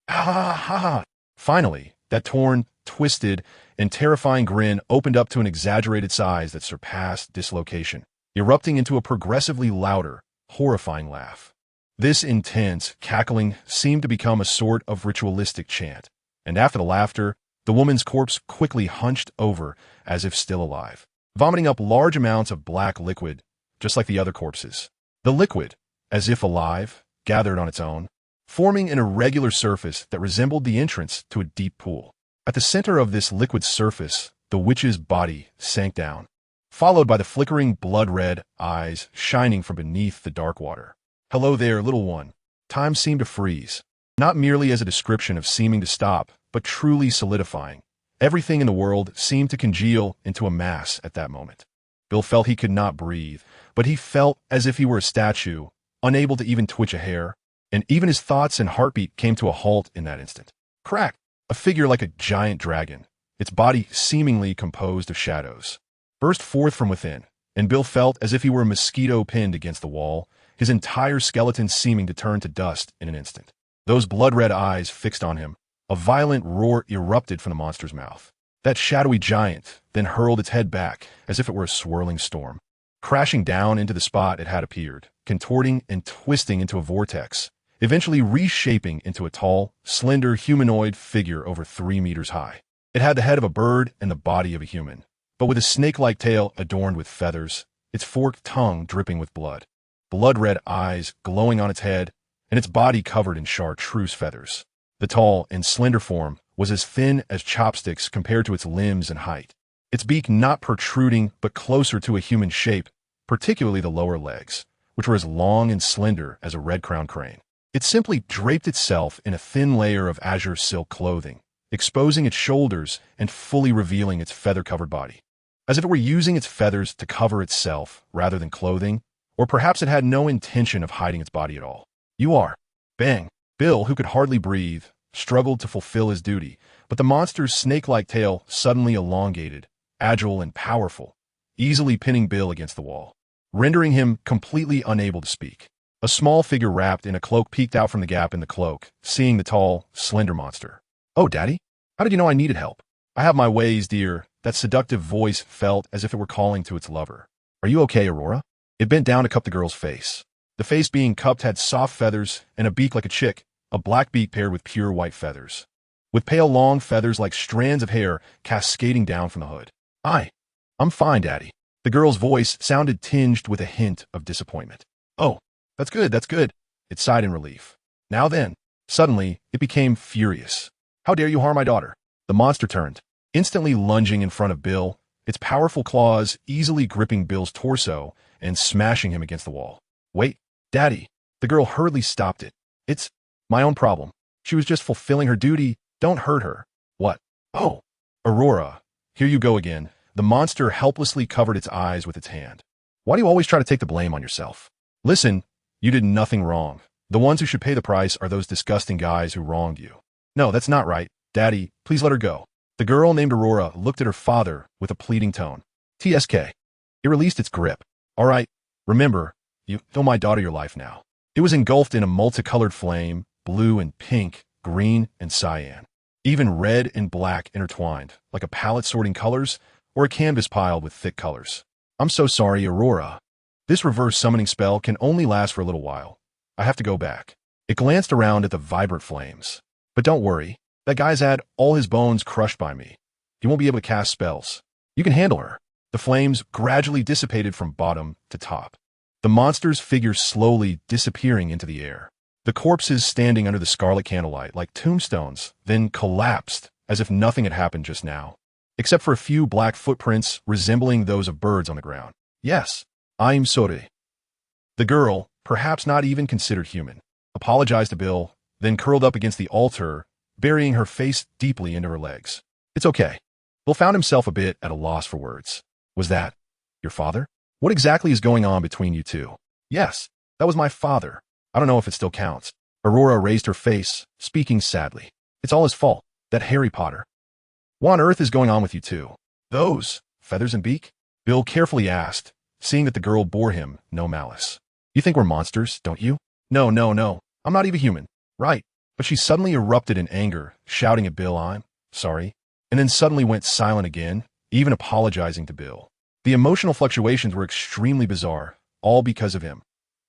Ha ha ha. Finally, that torn, twisted, and terrifying grin opened up to an exaggerated size that surpassed dislocation, erupting into a progressively louder, horrifying laugh. This intense cackling seemed to become a sort of ritualistic chant, and after the laughter, the woman's corpse quickly hunched over as if still alive, vomiting up large amounts of black liquid, just like the other corpses. The liquid, as if alive, gathered on its own, forming an irregular surface that resembled the entrance to a deep pool. At the center of this liquid surface, the witch's body sank down, followed by the flickering blood-red eyes shining from beneath the dark water. Hello there, little one. Time seemed to freeze, not merely as a description of seeming to stop, but truly solidifying. Everything in the world seemed to congeal into a mass at that moment. Bill felt he could not breathe, but he felt as if he were a statue, unable to even twitch a hair, and even his thoughts and heartbeat came to a halt in that instant. Crack! A figure like a giant dragon, its body seemingly composed of shadows, burst forth from within, and Bill felt as if he were a mosquito pinned against the wall, his entire skeleton seeming to turn to dust in an instant. Those blood-red eyes fixed on him, a violent roar erupted from the monster's mouth. That shadowy giant then hurled its head back as if it were a swirling storm, crashing down into the spot it had appeared, contorting and twisting into a vortex, eventually reshaping into a tall, slender humanoid figure over 3 meters high. It had the head of a bird and the body of a human, but with a snake-like tail adorned with feathers, its forked tongue dripping with blood, blood-red eyes glowing on its head, and its body covered in chartreuse feathers. The tall and slender form was as thin as chopsticks compared to its limbs and height, its beak not protruding but closer to a human shape, particularly the lower legs, which were as long and slender as a red-crowned crane. It simply draped itself in a thin layer of azure silk clothing, exposing its shoulders and fully revealing its feather-covered body, as if it were using its feathers to cover itself rather than clothing, or perhaps it had no intention of hiding its body at all. You are. Bang. Bill, who could hardly breathe, struggled to fulfill his duty, but the monster's snake-like tail suddenly elongated, agile and powerful, easily pinning Bill against the wall, rendering him completely unable to speak. A small figure wrapped in a cloak peeked out from the gap in the cloak, seeing the tall, slender monster. Oh, Daddy? How did you know I needed help? I have my ways, dear. That seductive voice felt as if it were calling to its lover. Are you okay, Aurora? It bent down to cup the girl's face. The face being cupped had soft feathers and a beak like a chick, a black beak paired with pure white feathers, with pale long feathers like strands of hair cascading down from the hood. I'm fine, Daddy. The girl's voice sounded tinged with a hint of disappointment. Oh, that's good, that's good. It sighed in relief. Now then, suddenly, it became furious. How dare you harm my daughter? The monster turned, instantly lunging in front of Bill, its powerful claws easily gripping Bill's torso and smashing him against the wall. Wait, Daddy. The girl hurriedly stopped it. It's my own problem. She was just fulfilling her duty. Don't hurt her. What? Oh, Aurora. Here you go again. The monster helplessly covered its eyes with its hand. Why do you always try to take the blame on yourself? Listen, you did nothing wrong. The ones who should pay the price are those disgusting guys who wronged you. No, that's not right. Daddy, please let her go. The girl named Aurora looked at her father with a pleading tone. TSK. It released its grip. All right, remember, you owe my daughter your life now. It was engulfed in a multicolored flame, blue and pink, green and cyan. Even red and black intertwined, like a palette sorting colors or a canvas piled with thick colors. I'm so sorry, Aurora. This reverse summoning spell can only last for a little while. I have to go back. It glanced around at the vibrant flames. But don't worry, that guy's had all his bones crushed by me. He won't be able to cast spells. You can handle her. The flames gradually dissipated from bottom to top. The monster's figure slowly disappearing into the air. The corpses standing under the scarlet candlelight like tombstones then collapsed as if nothing had happened just now, except for a few black footprints resembling those of birds on the ground. Yes, I'm sorry. The girl, perhaps not even considered human, apologized to Bill, then curled up against the altar, burying her face deeply into her legs. It's okay. Bill found himself a bit at a loss for words. Was that your father? What exactly is going on between you two? Yes, that was my father. I don't know if it still counts. Aurora raised her face, speaking sadly. It's all his fault, that Harry Potter. What on earth is going on with you two? Those feathers and beak? Bill carefully asked, seeing that the girl bore him no malice. You think we're monsters, don't you? No, no, no. I'm not even human. Right. But she suddenly erupted in anger, shouting at Bill, I'm sorry, and then suddenly went silent again, even apologizing to Bill. The emotional fluctuations were extremely bizarre, all because of him.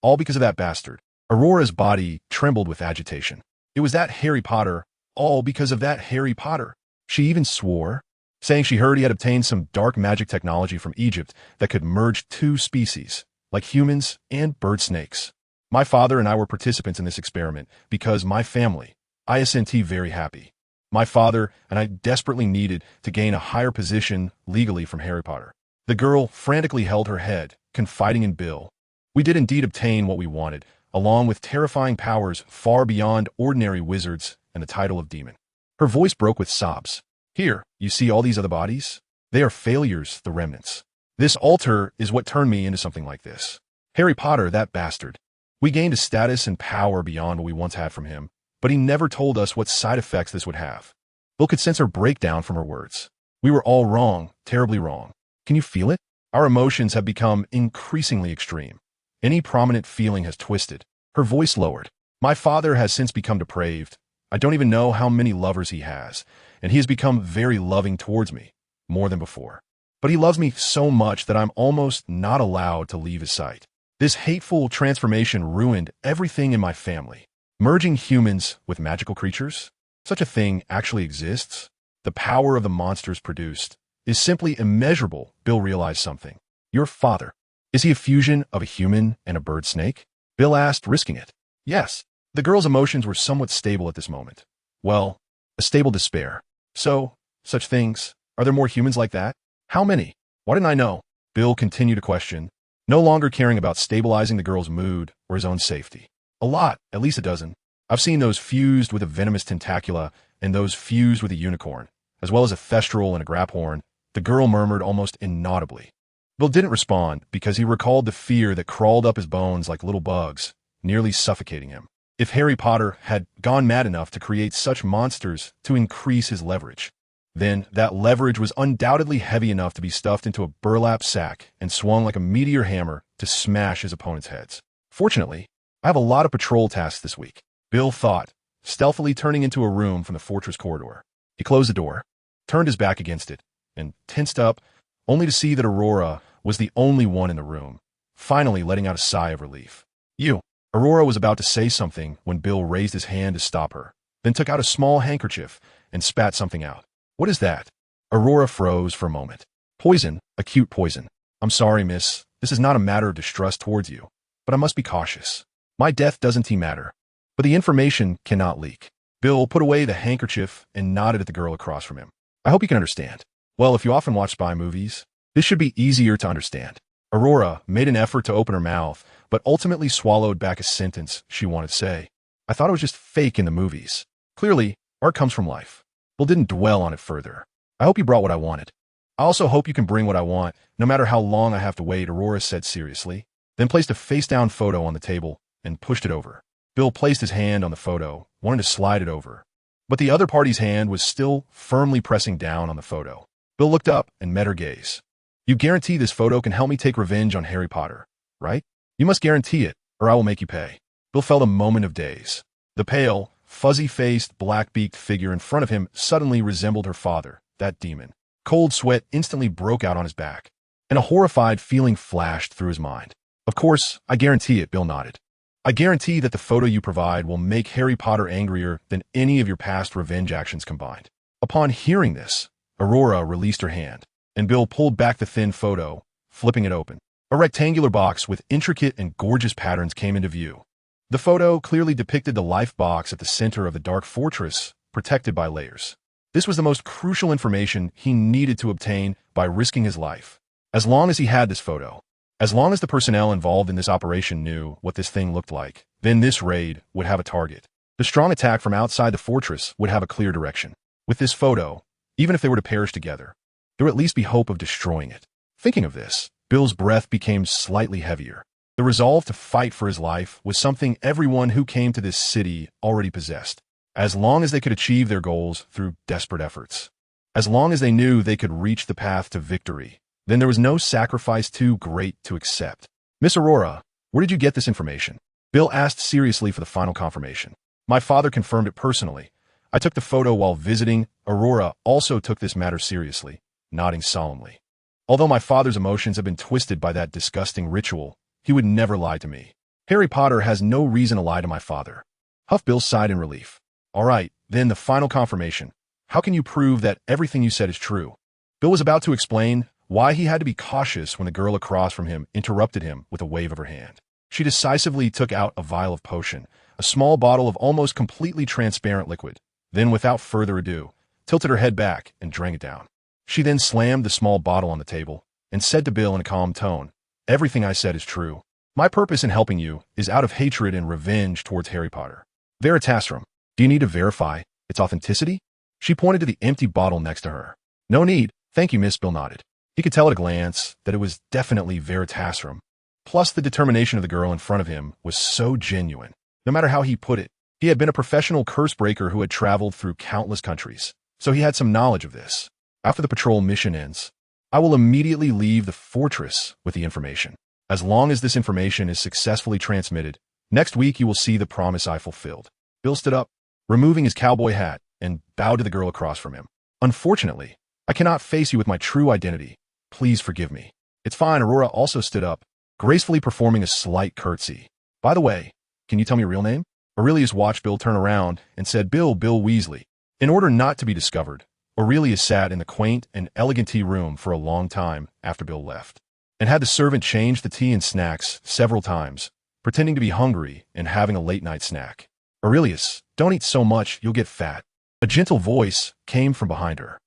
All because of that bastard. Aurora's body trembled with agitation. It was that Harry Potter, all because of that Harry Potter. She even swore, saying she heard he had obtained some dark magic technology from Egypt that could merge two species, like humans and bird snakes. My father and I were participants in this experiment because my family, ISNT very happy. My father and I desperately needed to gain a higher position legally from Harry Potter. The girl frantically held her head, confiding in Bill. We did indeed obtain what we wanted, along with terrifying powers far beyond ordinary wizards and the title of demon. Her voice broke with sobs. Here, you see all these other bodies? They are failures, the remnants. This altar is what turned me into something like this. Harry Potter, that bastard. We gained a status and power beyond what we once had from him, but he never told us what side effects this would have. Bill could sense her breakdown from her words. We were all wrong, terribly wrong. Can you feel it? Our emotions have become increasingly extreme. Any prominent feeling has twisted. Her voice lowered. My father has since become depraved. I don't even know how many lovers he has, and he has become very loving towards me, more than before. But he loves me so much that I'm almost not allowed to leave his sight. This hateful transformation ruined everything in my family. Merging humans with magical creatures? Such a thing actually exists? The power of the monsters produced is simply immeasurable. Bill realized something. Your father. Is he a fusion of a human and a bird snake? Bill asked, risking it. Yes. The girl's emotions were somewhat stable at this moment. Well, a stable despair. So, such things. Are there more humans like that? How many? Why didn't I know? Bill continued to question, no longer caring about stabilizing the girl's mood or his own safety. A lot, at least a dozen. I've seen those fused with a venomous tentacula and those fused with a unicorn, as well as a thestral and a grabhorn. The girl murmured almost inaudibly. Bill didn't respond because he recalled the fear that crawled up his bones like little bugs, nearly suffocating him. If Harry Potter had gone mad enough to create such monsters to increase his leverage, then that leverage was undoubtedly heavy enough to be stuffed into a burlap sack and swung like a meteor hammer to smash his opponent's heads. Fortunately, I have a lot of patrol tasks this week, Bill thought, stealthily turning into a room from the fortress corridor. He closed the door, turned his back against it, and tensed up, only to see that Aurora was the only one in the room, finally letting out a sigh of relief. You. Aurora was about to say something when Bill raised his hand to stop her, then took out a small handkerchief and spat something out. What is that? Aurora froze for a moment. Poison, acute poison. I'm sorry, miss. This is not a matter of distrust towards you, but I must be cautious. My death doesn't matter, but the information cannot leak. Bill put away the handkerchief and nodded at the girl across from him. I hope you can understand. Well, if you often watch spy movies, this should be easier to understand. Aurora made an effort to open her mouth, but ultimately swallowed back a sentence she wanted to say. I thought it was just fake in the movies. Clearly, art comes from life. Bill didn't dwell on it further. I hope you brought what I wanted. I also hope you can bring what I want, no matter how long I have to wait, Aurora said seriously, then placed a face-down photo on the table and pushed it over. Bill placed his hand on the photo, wanted to slide it over, but the other party's hand was still firmly pressing down on the photo. Bill looked up and met her gaze. You guarantee this photo can help me take revenge on Harry Potter, right? You must guarantee it, or I will make you pay. Bill felt a moment of daze. The pale, fuzzy-faced, black-beaked figure in front of him suddenly resembled her father, that demon. Cold sweat instantly broke out on his back, and a horrified feeling flashed through his mind. Of course, I guarantee it, Bill nodded. I guarantee that the photo you provide will make Harry Potter angrier than any of your past revenge actions combined. Upon hearing this, Aurora released her hand, and Bill pulled back the thin photo, flipping it open. A rectangular box with intricate and gorgeous patterns came into view. The photo clearly depicted the life box at the center of the dark fortress, protected by layers. This was the most crucial information he needed to obtain by risking his life. As long as he had this photo, as long as the personnel involved in this operation knew what this thing looked like, then this raid would have a target. The strong attack from outside the fortress would have a clear direction. With this photo, even if they were to perish together, there would at least be hope of destroying it. Thinking of this, Bill's breath became slightly heavier. The resolve to fight for his life was something everyone who came to this city already possessed, as long as they could achieve their goals through desperate efforts. As long as they knew they could reach the path to victory, then there was no sacrifice too great to accept. Miss Aurora, where did you get this information? Bill asked seriously for the final confirmation. My father confirmed it personally. I took the photo while visiting. Aurora also took this matter seriously, nodding solemnly. Although my father's emotions have been twisted by that disgusting ritual, he would never lie to me. Harry Potter has no reason to lie to my father. Huff Bill sighed in relief. All right, then the final confirmation. How can you prove that everything you said is true? Bill was about to explain why he had to be cautious when the girl across from him interrupted him with a wave of her hand. She decisively took out a vial of potion, a small bottle of almost completely transparent liquid, then without further ado, tilted her head back and drank it down. She then slammed the small bottle on the table and said to Bill in a calm tone, everything I said is true. My purpose in helping you is out of hatred and revenge towards Harry Potter. Veritasrum, do you need to verify its authenticity? She pointed to the empty bottle next to her. No need, thank you, Miss. Bill nodded. He could tell at a glance that it was definitely Veritasrum. Plus, the determination of the girl in front of him was so genuine. No matter how he put it, he had been a professional curse breaker who had traveled through countless countries, so he had some knowledge of this. After the patrol mission ends, I will immediately leave the fortress with the information. As long as this information is successfully transmitted, next week you will see the promise I fulfilled. Bill stood up, removing his cowboy hat, and bowed to the girl across from him. Unfortunately, I cannot face you with my true identity. Please forgive me. It's fine. Aurora also stood up, gracefully performing a slight curtsy. By the way, can you tell me your real name? Aurelius watched Bill turn around and said, Bill Weasley. In order not to be discovered, Aurelius sat in the quaint and elegant tea room for a long time after Bill left, and had the servant change the tea and snacks several times, pretending to be hungry and having a late-night snack. Aurelius, don't eat so much, you'll get fat. A gentle voice came from behind her.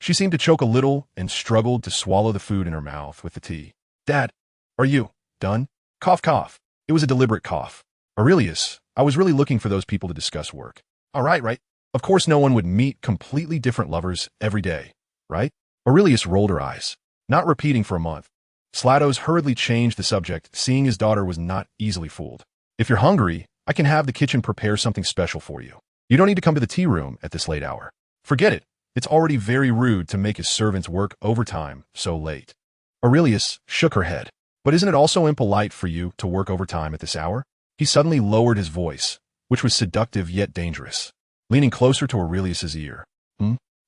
She seemed to choke a little and struggled to swallow the food in her mouth with the tea. Dad, are you done? Cough, cough. It was a deliberate cough. Aurelius, I was really looking for those people to discuss work. All right. Of course no one would meet completely different lovers every day, right? Aurelius rolled her eyes, not repeating for a month. Slatos hurriedly changed the subject, seeing his daughter was not easily fooled. If you're hungry, I can have the kitchen prepare something special for you. You don't need to come to the tea room at this late hour. Forget it. It's already very rude to make his servants work overtime so late. Aurelius shook her head. But isn't it also impolite for you to work overtime at this hour? He suddenly lowered his voice, which was seductive yet dangerous, leaning closer to Aurelius's ear.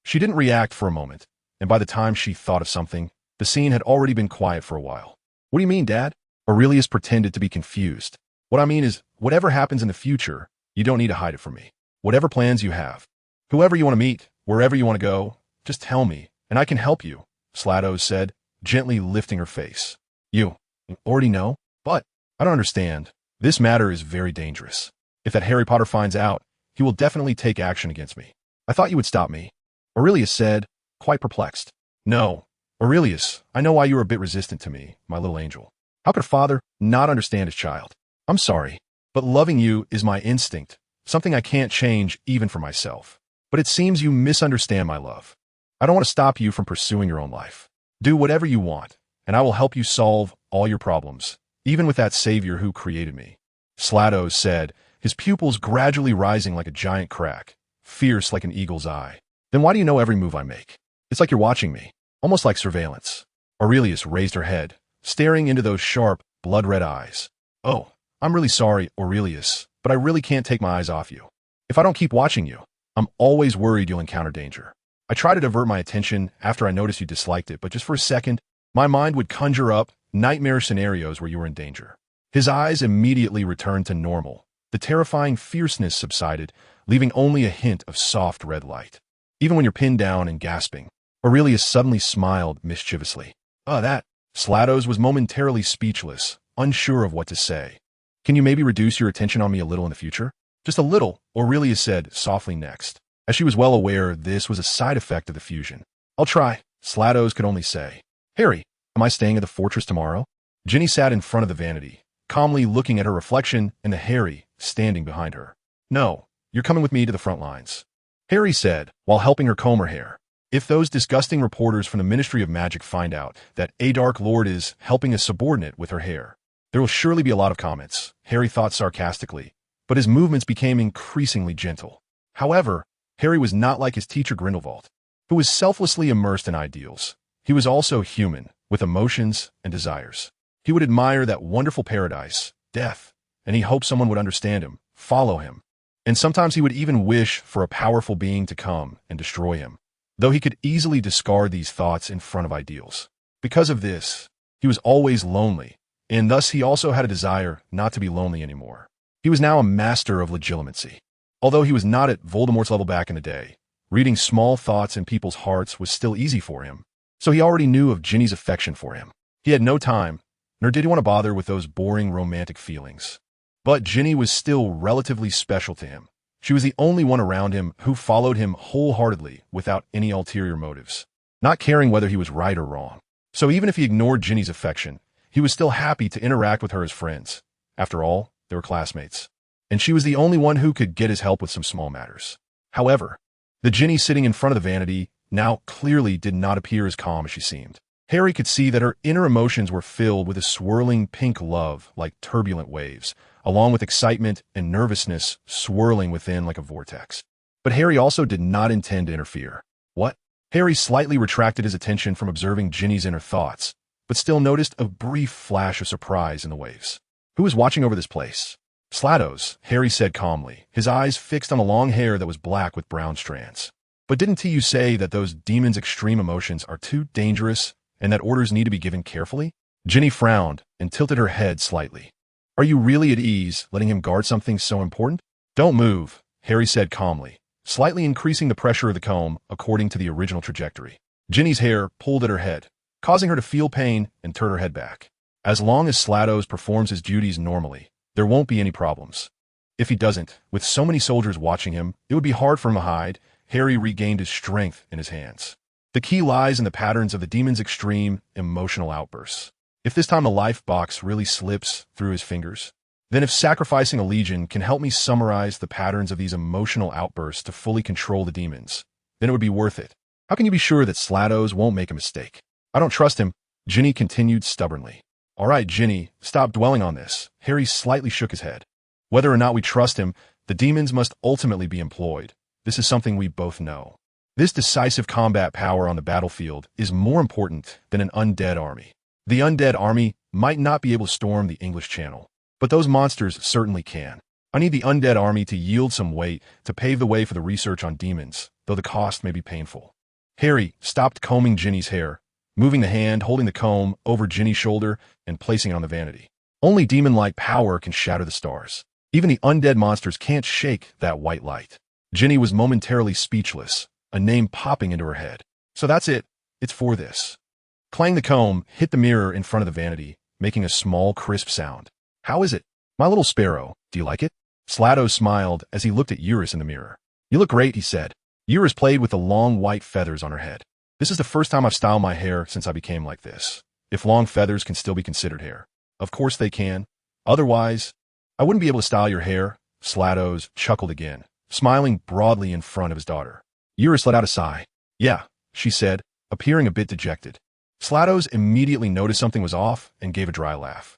She didn't react for a moment, and by the time she thought of something, the scene had already been quiet for a while. What do you mean, Dad? Aurelius pretended to be confused. What I mean is, whatever happens in the future, you don't need to hide it from me. Whatever plans you have, whoever you want to meet, wherever you want to go, just tell me, and I can help you, Slatos said, gently lifting her face. You already know? But I don't understand. This matter is very dangerous. If that Harry Potter finds out, he will definitely take action against me. I thought you would stop me, Aurelius said, quite perplexed. No, Aurelius, I know why you are a bit resistant to me, my little angel. How could a father not understand his child? I'm sorry, but loving you is my instinct, something I can't change even for myself. But it seems you misunderstand my love. I don't want to stop you from pursuing your own life. Do whatever you want, and I will help you solve all your problems, even with that savior who created me. Slatos said, his pupils gradually rising like a giant crack, fierce like an eagle's eye. Then why do you know every move I make? It's like you're watching me, almost like surveillance. Aurelius raised her head, staring into those sharp, blood-red eyes. Oh, I'm really sorry, Aurelius, but I really can't take my eyes off you. If I don't keep watching you, I'm always worried you'll encounter danger. I try to divert my attention after I noticed you disliked it, but just for a second, my mind would conjure up nightmare scenarios where you were in danger. His eyes immediately returned to normal. The terrifying fierceness subsided, leaving only a hint of soft red light. Even when you're pinned down and gasping, Aurelius suddenly smiled mischievously. That. Slatos was momentarily speechless, unsure of what to say. Can you maybe reduce your attention on me a little in the future? Just a little, Aurelius said softly next, as she was well aware this was a side effect of the fusion. I'll try, Slatos could only say. Harry, am I staying at the fortress tomorrow? Ginny sat in front of the vanity, calmly looking at her reflection and the Harry standing behind her. No, you're coming with me to the front lines, Harry said, while helping her comb her hair. If those disgusting reporters from the Ministry of Magic find out that a Dark Lord is helping a subordinate with her hair, there will surely be a lot of comments, Harry thought sarcastically, but his movements became increasingly gentle. However, Harry was not like his teacher Grindelwald, who was selflessly immersed in ideals. He was also human, with emotions and desires. He would admire that wonderful paradise, death, and he hoped someone would understand him, follow him. And sometimes he would even wish for a powerful being to come and destroy him, though he could easily discard these thoughts in front of ideals. Because of this, he was always lonely, and thus he also had a desire not to be lonely anymore. He was now a master of legitimacy. Although he was not at Voldemort's level back in the day, reading small thoughts in people's hearts was still easy for him, so he already knew of Ginny's affection for him. He had no time, nor did he want to bother with those boring romantic feelings. But Ginny was still relatively special to him. She was the only one around him who followed him wholeheartedly without any ulterior motives, not caring whether he was right or wrong. So even if he ignored Ginny's affection, he was still happy to interact with her as friends. After all, they were classmates. And she was the only one who could get his help with some small matters. However, the Ginny sitting in front of the vanity now clearly did not appear as calm as she seemed. Harry could see that her inner emotions were filled with a swirling pink love like turbulent waves, along with excitement and nervousness swirling within like a vortex. But Harry also did not intend to interfere. What? Harry slightly retracted his attention from observing Ginny's inner thoughts, but still noticed a brief flash of surprise in the waves. Who was watching over this place? Slatos, Harry said calmly, his eyes fixed on the long hair that was black with brown strands. But didn't you say that those demons' extreme emotions are too dangerous and that orders need to be given carefully? Ginny frowned and tilted her head slightly. Are you really at ease letting him guard something so important? Don't move, Harry said calmly, slightly increasing the pressure of the comb according to the original trajectory. Ginny's hair pulled at her head, causing her to feel pain and turn her head back. As long as Slatos performs his duties normally, there won't be any problems. If he doesn't, with so many soldiers watching him, it would be hard for him to hide. Harry regained his strength in his hands. The key lies in the patterns of the demon's extreme emotional outbursts. If this time the life box really slips through his fingers, then if sacrificing a legion can help me summarize the patterns of these emotional outbursts to fully control the demons, then it would be worth it. How can you be sure that Slatos won't make a mistake? I don't trust him, Ginny continued stubbornly. All right, Ginny, stop dwelling on this. Harry slightly shook his head. Whether or not we trust him, the demons must ultimately be employed. This is something we both know. This decisive combat power on the battlefield is more important than an undead army. The undead army might not be able to storm the English Channel, but those monsters certainly can. I need the undead army to yield some weight to pave the way for the research on demons, though the cost may be painful. Harry stopped combing Ginny's hair, moving the hand holding the comb over Ginny's shoulder and placing it on the vanity. Only demon-like power can shatter the stars. Even the undead monsters can't shake that white light. Ginny was momentarily speechless, a name popping into her head. So that's it. It's for this. Clang. The comb hit the mirror in front of the vanity, making a small, crisp sound. How is it? My little sparrow, do you like it? Slato smiled as he looked at Eurus in the mirror. You look great, he said. Eurus played with the long white feathers on her head. This is the first time I've styled my hair since I became like this. If long feathers can still be considered hair. Of course they can. Otherwise, I wouldn't be able to style your hair. Slatos chuckled again, smiling broadly in front of his daughter. Eurus let out a sigh. Yeah, she said, appearing a bit dejected. Slatos immediately noticed something was off and gave a dry laugh.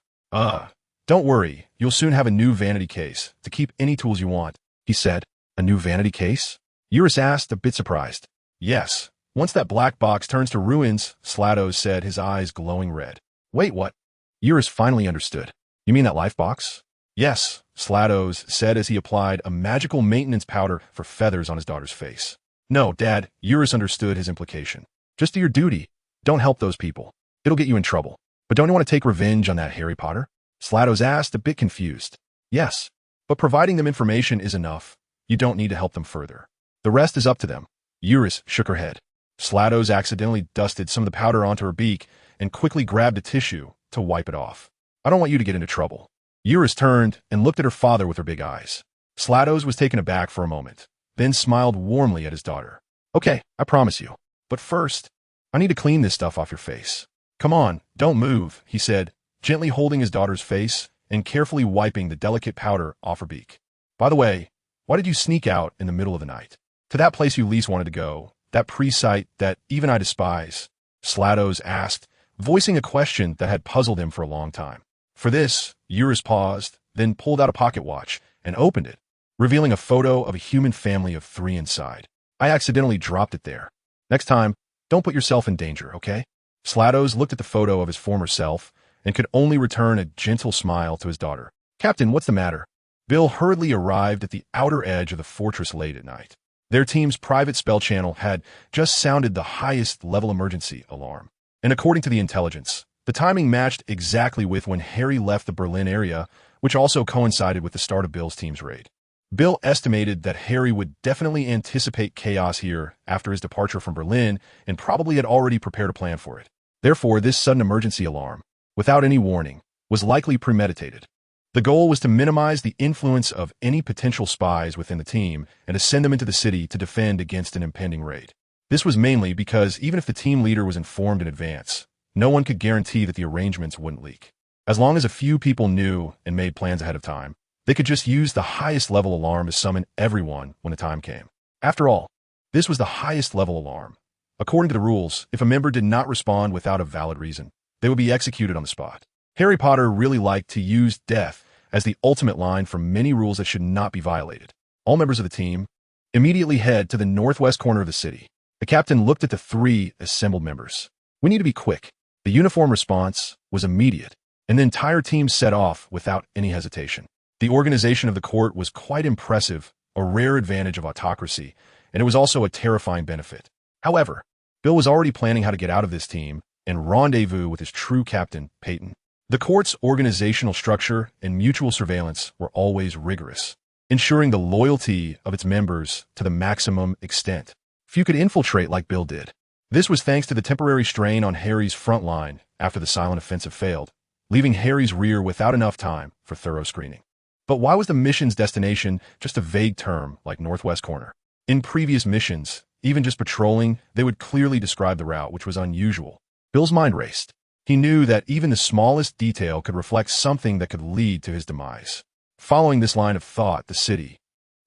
Don't worry, you'll soon have a new vanity case to keep any tools you want, he said. A new vanity case? Eurus asked, a bit surprised. Yes, once that black box turns to ruins, Slatos said, his eyes glowing red. Wait, what? Eurus finally understood. You mean that life box? Yes, Slatos said as he applied a magical maintenance powder for feathers on his daughter's face. No, Dad, Eurus understood his implication. Just do your duty. Don't help those people. It'll get you in trouble. But don't you want to take revenge on that Harry Potter? Slatos asked, a bit confused. Yes, but providing them information is enough. You don't need to help them further. The rest is up to them. Eurus shook her head. Slatos accidentally dusted some of the powder onto her beak and quickly grabbed a tissue to wipe it off. I don't want you to get into trouble. Eurus turned and looked at her father with her big eyes. Slatos was taken aback for a moment, then smiled warmly at his daughter. Okay, I promise you. But first, I need to clean this stuff off your face. Come on, don't move, he said, gently holding his daughter's face and carefully wiping the delicate powder off her beak. By the way, why did you sneak out in the middle of the night? To that place you least wanted to go, that pre-site that even I despise, Slatos asked, voicing a question that had puzzled him for a long time. For this, Eurus paused, then pulled out a pocket watch and opened it, revealing a photo of a human family of 3 inside. I accidentally dropped it there. Next time, don't put yourself in danger, okay? Slatos looked at the photo of his former self and could only return a gentle smile to his daughter. Captain, what's the matter? Bill hurriedly arrived at the outer edge of the fortress late at night. Their team's private spell channel had just sounded the highest level emergency alarm. And according to the intelligence, the timing matched exactly with when Harry left the Berlin area, which also coincided with the start of Bill's team's raid. Bill estimated that Harry would definitely anticipate chaos here after his departure from Berlin and probably had already prepared a plan for it. Therefore, this sudden emergency alarm, without any warning, was likely premeditated. The goal was to minimize the influence of any potential spies within the team and to send them into the city to defend against an impending raid. This was mainly because even if the team leader was informed in advance, no one could guarantee that the arrangements wouldn't leak. As long as a few people knew and made plans ahead of time, they could just use the highest level alarm to summon everyone when the time came. After all, this was the highest level alarm. According to the rules, if a member did not respond without a valid reason, they would be executed on the spot. Harry Potter really liked to use death as the ultimate line for many rules that should not be violated. All members of the team immediately head to the northwest corner of the city. The captain looked at the 3 assembled members. We need to be quick. The uniform response was immediate, and the entire team set off without any hesitation. The organization of the court was quite impressive, a rare advantage of autocracy, and it was also a terrifying benefit. However, Bill was already planning how to get out of this team and rendezvous with his true captain, Peyton. The court's organizational structure and mutual surveillance were always rigorous, ensuring the loyalty of its members to the maximum extent. Few could infiltrate like Bill did. This was thanks to the temporary strain on Harry's front line after the silent offensive failed, leaving Harry's rear without enough time for thorough screening. But why was the mission's destination just a vague term like Northwest Corner? In previous missions, even just patrolling, they would clearly describe the route, which was unusual. Bill's mind raced. He knew that even the smallest detail could reflect something that could lead to his demise. Following this line of thought, the city,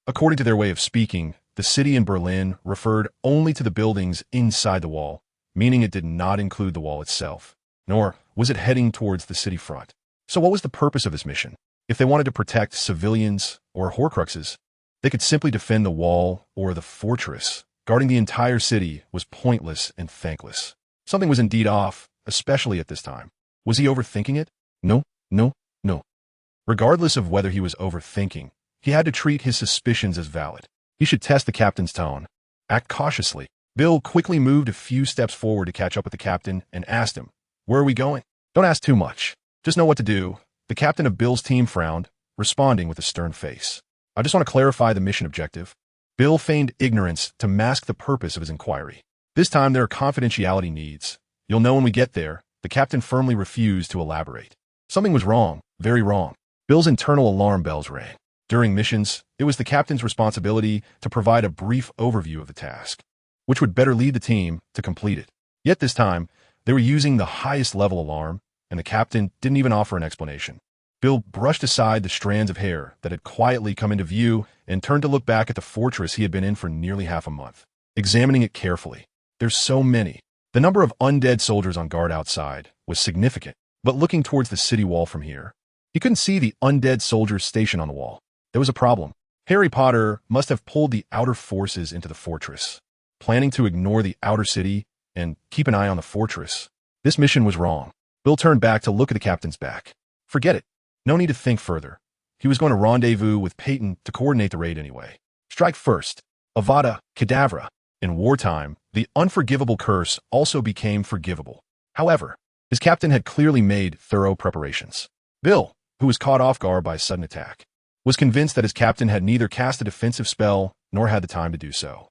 according to their way of speaking, the city in Berlin referred only to the buildings inside the wall, meaning it did not include the wall itself, nor was it heading towards the city front. So what was the purpose of this mission? If they wanted to protect civilians or Horcruxes, they could simply defend the wall or the fortress. Guarding the entire city was pointless and thankless. Something was indeed off, especially at this time. Was he overthinking it? No. Regardless of whether he was overthinking, he had to treat his suspicions as valid. He should test the captain's tone. Act cautiously. Bill quickly moved a few steps forward to catch up with the captain and asked him, "Where are we going?" "Don't ask too much. Just know what to do." The captain of Bill's team frowned, responding with a stern face. "I just want to clarify the mission objective." Bill feigned ignorance to mask the purpose of his inquiry. "This time there are confidentiality needs. You'll know when we get there. The captain firmly refused to elaborate. Something was wrong, very wrong. Bill's internal alarm bells rang. During missions, it was the captain's responsibility to provide a brief overview of the task, which would better lead the team to complete it. Yet this time, they were using the highest level alarm, and the captain didn't even offer an explanation. Bill brushed aside the strands of hair that had quietly come into view and turned to look back at the fortress he had been in for nearly half a month, examining it carefully. There's so many. The number of undead soldiers on guard outside was significant, but looking towards the city wall from here, he couldn't see the undead soldiers stationed on the wall. There was a problem. Harry Potter must have pulled the outer forces into the fortress, planning to ignore the outer city and keep an eye on the fortress. This mission was wrong. Bill turned back to look at the captain's back. Forget it. No need to think further. He was going to rendezvous with Peyton to coordinate the raid anyway. Strike first. Avada Kedavra. In wartime, the unforgivable curse also became forgivable. However, his captain had clearly made thorough preparations. Bill, who was caught off guard by a sudden attack, was convinced that his captain had neither cast a defensive spell nor had the time to do so.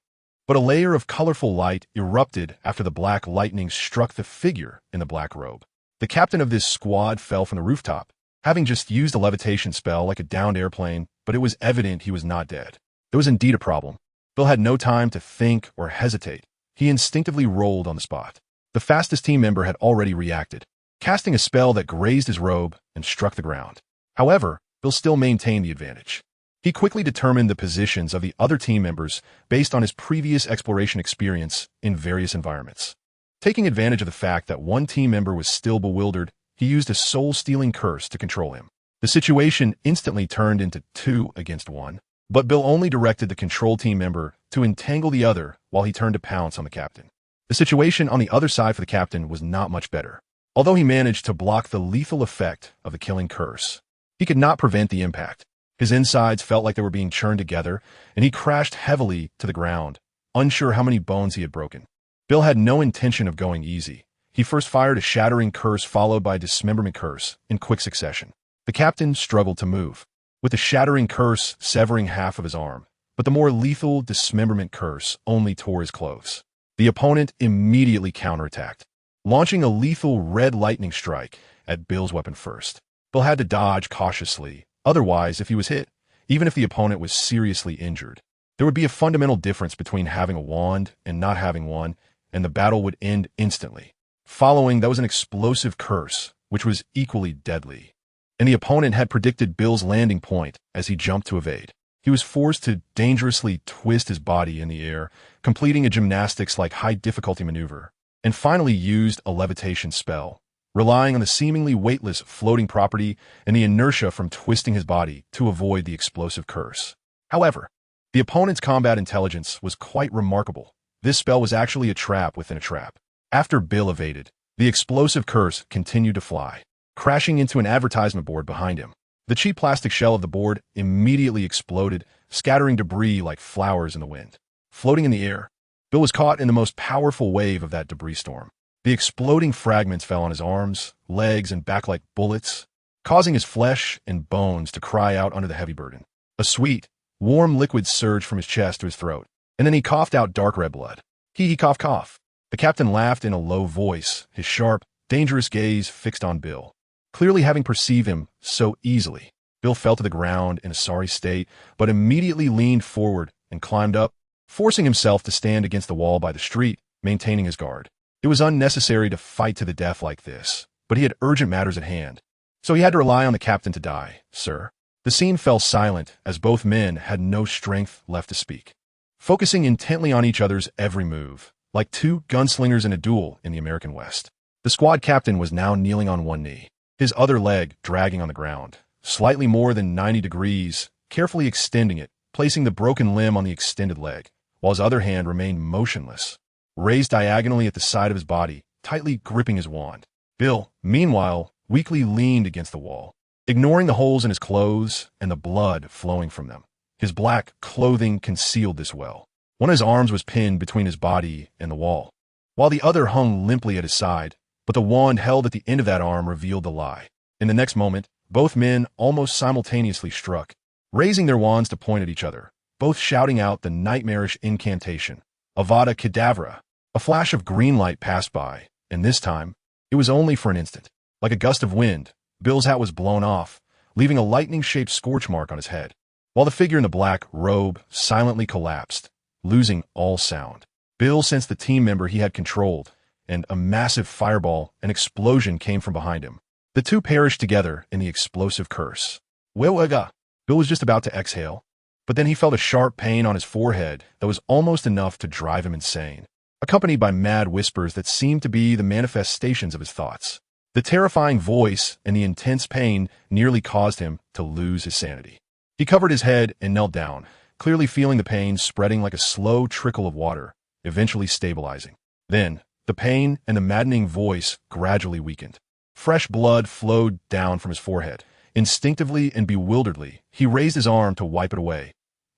But a layer of colorful light erupted after the black lightning struck the figure in the black robe. The captain of this squad fell from the rooftop, having just used a levitation spell like a downed airplane, but it was evident he was not dead. There was indeed a problem. Bill had no time to think or hesitate. He instinctively rolled on the spot. The fastest team member had already reacted, casting a spell that grazed his robe and struck the ground. However, Bill still maintained the advantage. He quickly determined the positions of the other team members based on his previous exploration experience in various environments. Taking advantage of the fact that one team member was still bewildered, he used a soul-stealing curse to control him. The situation instantly turned into 2 against 1, but Bill only directed the control team member to entangle the other while he turned to pounce on the captain. The situation on the other side for the captain was not much better. Although he managed to block the lethal effect of the killing curse, he could not prevent the impact. His insides felt like they were being churned together, and he crashed heavily to the ground, unsure how many bones he had broken. Bill had no intention of going easy. He first fired a shattering curse followed by a dismemberment curse in quick succession. The captain struggled to move, with the shattering curse severing half of his arm, but the more lethal dismemberment curse only tore his clothes. The opponent immediately counterattacked, launching a lethal red lightning strike at Bill's weapon first. Bill had to dodge cautiously, otherwise if he was hit, even if the opponent was seriously injured, there would be a fundamental difference between having a wand and not having one, and the battle would end instantly. Following, that was an explosive curse, which was equally deadly. And the opponent had predicted Bill's landing point as he jumped to evade. He was forced to dangerously twist his body in the air, completing a gymnastics-like high-difficulty maneuver, and finally used a levitation spell, relying on the seemingly weightless floating property and the inertia from twisting his body to avoid the explosive curse. However, the opponent's combat intelligence was quite remarkable. This spell was actually a trap within a trap. After Bill evaded, the explosive curse continued to fly, crashing into an advertisement board behind him. The cheap plastic shell of the board immediately exploded, scattering debris like flowers in the wind. Floating in the air, Bill was caught in the most powerful wave of that debris storm. The exploding fragments fell on his arms, legs, and back like bullets, causing his flesh and bones to cry out under the heavy burden. A sweet, warm liquid surged from his chest to his throat, and then he coughed out dark red blood. Hee cough cough. The captain laughed in a low voice, his sharp, dangerous gaze fixed on Bill. Clearly having perceived him so easily, Bill fell to the ground in a sorry state, but immediately leaned forward and climbed up, forcing himself to stand against the wall by the street, maintaining his guard. It was unnecessary to fight to the death like this, but he had urgent matters at hand, so he had to rely on the captain to die, sir. The scene fell silent as both men had no strength left to speak, focusing intently on each other's every move, like two gunslingers in a duel in the American West. The squad captain was now kneeling on one knee, his other leg dragging on the ground, slightly more than 90 degrees, carefully extending it, placing the broken limb on the extended leg, while his other hand remained motionless, raised diagonally at the side of his body, tightly gripping his wand. Bill, meanwhile, weakly leaned against the wall, ignoring the holes in his clothes and the blood flowing from them. His black clothing concealed this well. One of his arms was pinned between his body and the wall, while the other hung limply at his side, but the wand held at the end of that arm revealed the lie. In the next moment, both men almost simultaneously struck, raising their wands to point at each other, both shouting out the nightmarish incantation, Avada Kedavra. A flash of green light passed by, and this time, it was only for an instant. Like a gust of wind, Bill's hat was blown off, leaving a lightning-shaped scorch mark on his head, while the figure in the black robe silently collapsed, losing all sound. Bill sensed the team member he had controlled, and a massive fireball and explosion came from behind him. The two perished together in the explosive curse. Bill was just about to exhale, but then he felt a sharp pain on his forehead that was almost enough to drive him insane, accompanied by mad whispers that seemed to be the manifestations of his thoughts. The terrifying voice and the intense pain nearly caused him to lose his sanity. He covered his head and knelt down, clearly feeling the pain spreading like a slow trickle of water, eventually stabilizing. Then, the pain and the maddening voice gradually weakened. Fresh blood flowed down from his forehead. Instinctively and bewilderedly, he raised his arm to wipe it away,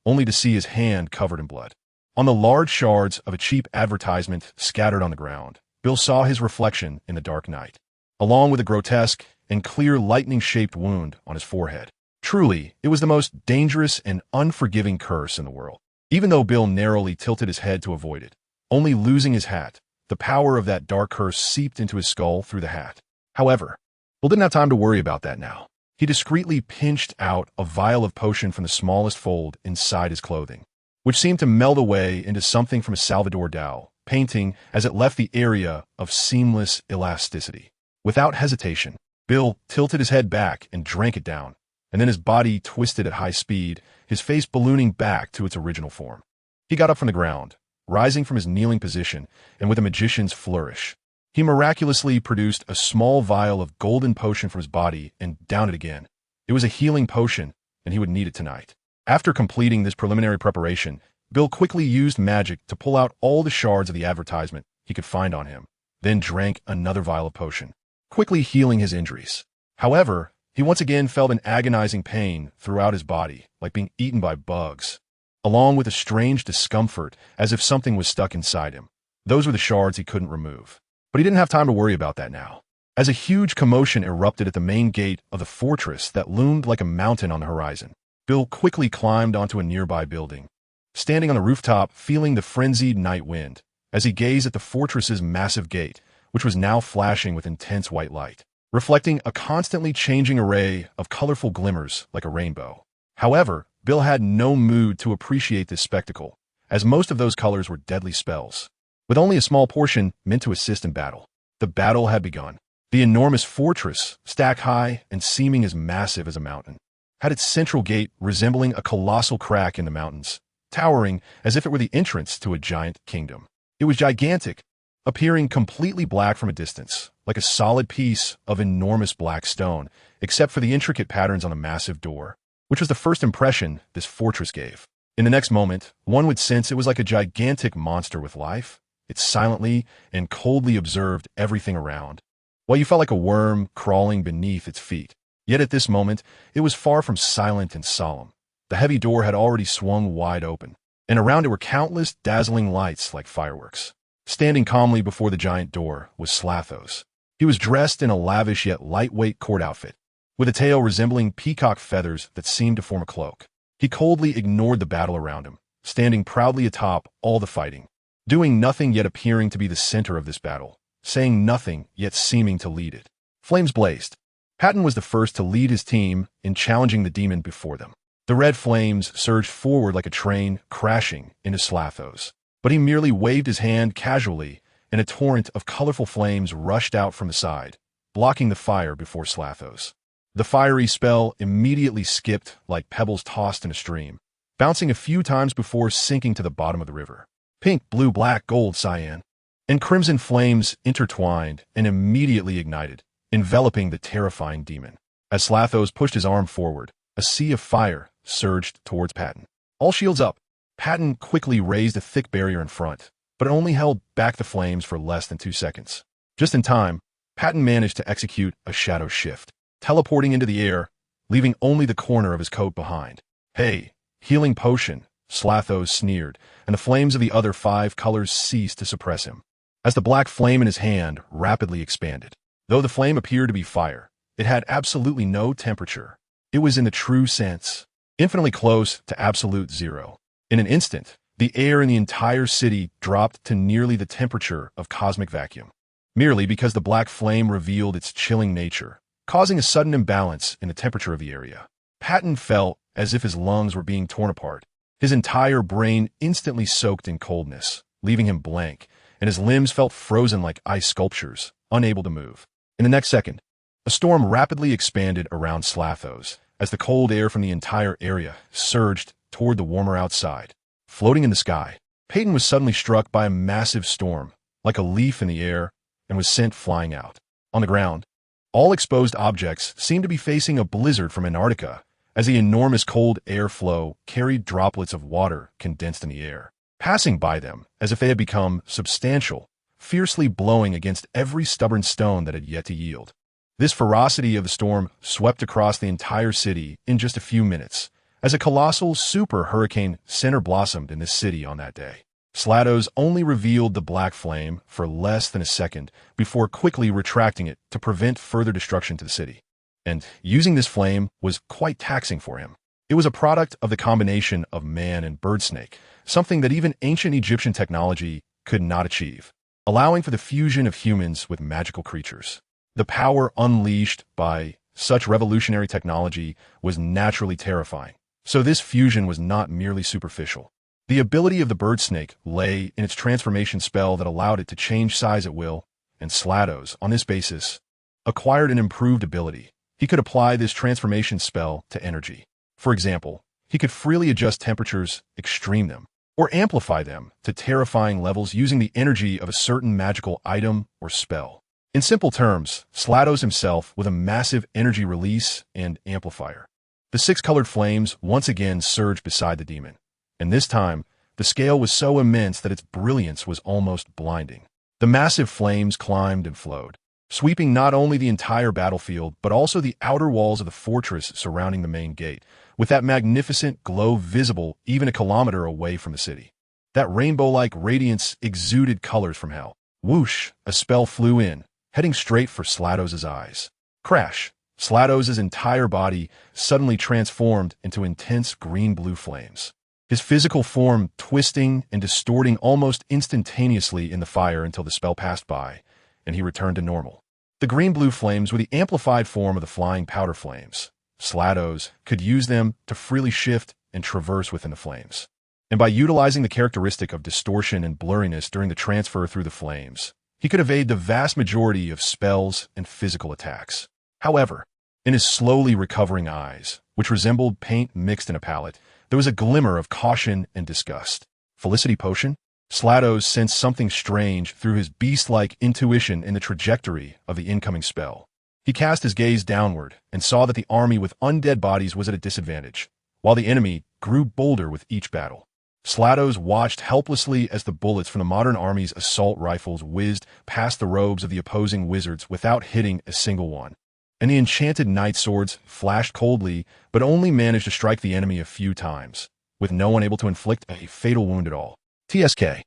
only to see his hand covered in blood. On the large shards of a cheap advertisement scattered on the ground, Bill saw his reflection in the dark night, along with a grotesque and clear lightning-shaped wound on his forehead. Truly, it was the most dangerous and unforgiving curse in the world. Even though Bill narrowly tilted his head to avoid it, only losing his hat, the power of that dark curse seeped into his skull through the hat. However, Bill didn't have time to worry about that now. He discreetly pinched out a vial of potion from the smallest fold inside his clothing, which seemed to meld away into something from a Salvador Dali painting as it left the area of seamless elasticity. Without hesitation, Bill tilted his head back and drank it down, and then his body twisted at high speed, his face ballooning back to its original form. He got up from the ground, rising from his kneeling position, and with a magician's flourish, he miraculously produced a small vial of golden potion from his body and downed it again. It was a healing potion, and he would need it tonight. After completing this preliminary preparation, Bill quickly used magic to pull out all the shards of the advertisement he could find on him, then drank another vial of potion, quickly healing his injuries. However, he once again felt an agonizing pain throughout his body, like being eaten by bugs, along with a strange discomfort as if something was stuck inside him. Those were the shards he couldn't remove. But he didn't have time to worry about that now. As a huge commotion erupted at the main gate of the fortress that loomed like a mountain on the horizon, Bill quickly climbed onto a nearby building, standing on the rooftop feeling the frenzied night wind as he gazed at the fortress's massive gate, which was now flashing with intense white light, reflecting a constantly changing array of colorful glimmers like a rainbow. However, Bill had no mood to appreciate this spectacle, as most of those colors were deadly spells, with only a small portion meant to assist in battle. The battle had begun. The enormous fortress, stacked high and seeming as massive as a mountain, had its central gate resembling a colossal crack in the mountains, towering as if it were the entrance to a giant kingdom. It was gigantic, appearing completely black from a distance, like a solid piece of enormous black stone, except for the intricate patterns on the massive door, which was the first impression this fortress gave. In the next moment, one would sense it was like a gigantic monster with life. It silently and coldly observed everything around, while you felt like a worm crawling beneath its feet. Yet at this moment, it was far from silent and solemn. The heavy door had already swung wide open, and around it were countless dazzling lights like fireworks. Standing calmly before the giant door was Slathos. He was dressed in a lavish yet lightweight court outfit, with a tail resembling peacock feathers that seemed to form a cloak. He coldly ignored the battle around him, standing proudly atop all the fighting, doing nothing yet appearing to be the center of this battle, saying nothing yet seeming to lead it. Flames blazed. Patton was the first to lead his team in challenging the demon before them. The red flames surged forward like a train crashing into Slathos, but he merely waved his hand casually, and a torrent of colorful flames rushed out from the side, blocking the fire before Slathos. The fiery spell immediately skipped like pebbles tossed in a stream, bouncing a few times before sinking to the bottom of the river. Pink, blue, black, gold, cyan, and crimson flames intertwined and immediately ignited, enveloping the terrifying demon. As Slathos pushed his arm forward, a sea of fire surged towards Patton. All shields up. Patton quickly raised a thick barrier in front, but it only held back the flames for less than 2 seconds. Just in time, Patton managed to execute a shadow shift, teleporting into the air, leaving only the corner of his coat behind. "Hey, healing potion," Slathos sneered, and the flames of the other 5 colors ceased to suppress him, as the black flame in his hand rapidly expanded. Though the flame appeared to be fire, it had absolutely no temperature. It was in the true sense, infinitely close to absolute zero. In an instant, the air in the entire city dropped to nearly the temperature of cosmic vacuum. merely because the black flame revealed its chilling nature, causing a sudden imbalance in the temperature of the area. Patton felt as if his lungs were being torn apart. His entire brain instantly soaked in coldness, leaving him blank, and his limbs felt frozen like ice sculptures, unable to move. In the next second, a storm rapidly expanded around Slathos as the cold air from the entire area surged toward the warmer outside. Floating in the sky, Peyton was suddenly struck by a massive storm, like a leaf in the air, and was sent flying out. On the ground, all exposed objects seemed to be facing a blizzard from Antarctica, as the enormous cold air flow carried droplets of water condensed in the air, passing by them as if they had become substantial, fiercely blowing against every stubborn stone that had yet to yield. This ferocity of the storm swept across the entire city in just a few minutes, as a colossal super hurricane center blossomed in this city on that day. Slathos only revealed the black flame for less than a second before quickly retracting it to prevent further destruction to the city. And using this flame was quite taxing for him. It was a product of the combination of man and bird snake, something that even ancient Egyptian technology could not achieve, allowing for the fusion of humans with magical creatures. The power unleashed by such revolutionary technology was naturally terrifying. So this fusion was not merely superficial. The ability of the bird snake lay in its transformation spell that allowed it to change size at will, and Slathos, on this basis, acquired an improved ability. He could apply this transformation spell to energy. For example, he could freely adjust temperatures, extreme them, or amplify them to terrifying levels using the energy of a certain magical item or spell. In simple terms, Slathos himself with a massive energy release and amplifier. The 6 colored flames once again surged beside the demon, and this time, the scale was so immense that its brilliance was almost blinding. The massive flames climbed and flowed, sweeping not only the entire battlefield, but also the outer walls of the fortress surrounding the main gate, with that magnificent glow visible even a kilometer away from the city. That rainbow-like radiance exuded colors from hell. Whoosh, a spell flew in, heading straight for Slathos' eyes. Crash! Slathos' entire body suddenly transformed into intense green-blue flames, his physical form twisting and distorting almost instantaneously in the fire until the spell passed by, and he returned to normal. The green-blue flames were the amplified form of the flying powder flames. Slathos could use them to freely shift and traverse within the flames. And by utilizing the characteristic of distortion and blurriness during the transfer through the flames, he could evade the vast majority of spells and physical attacks. However, in his slowly recovering eyes, which resembled paint mixed in a palette, there was a glimmer of caution and disgust. Felicity potion? Slathos sensed something strange through his beast-like intuition in the trajectory of the incoming spell. He cast his gaze downward and saw that the army with undead bodies was at a disadvantage, while the enemy grew bolder with each battle. Slathos watched helplessly as the bullets from the modern army's assault rifles whizzed past the robes of the opposing wizards without hitting a single one. And the enchanted knight swords flashed coldly, but only managed to strike the enemy a few times, with no one able to inflict a fatal wound at all. TSK.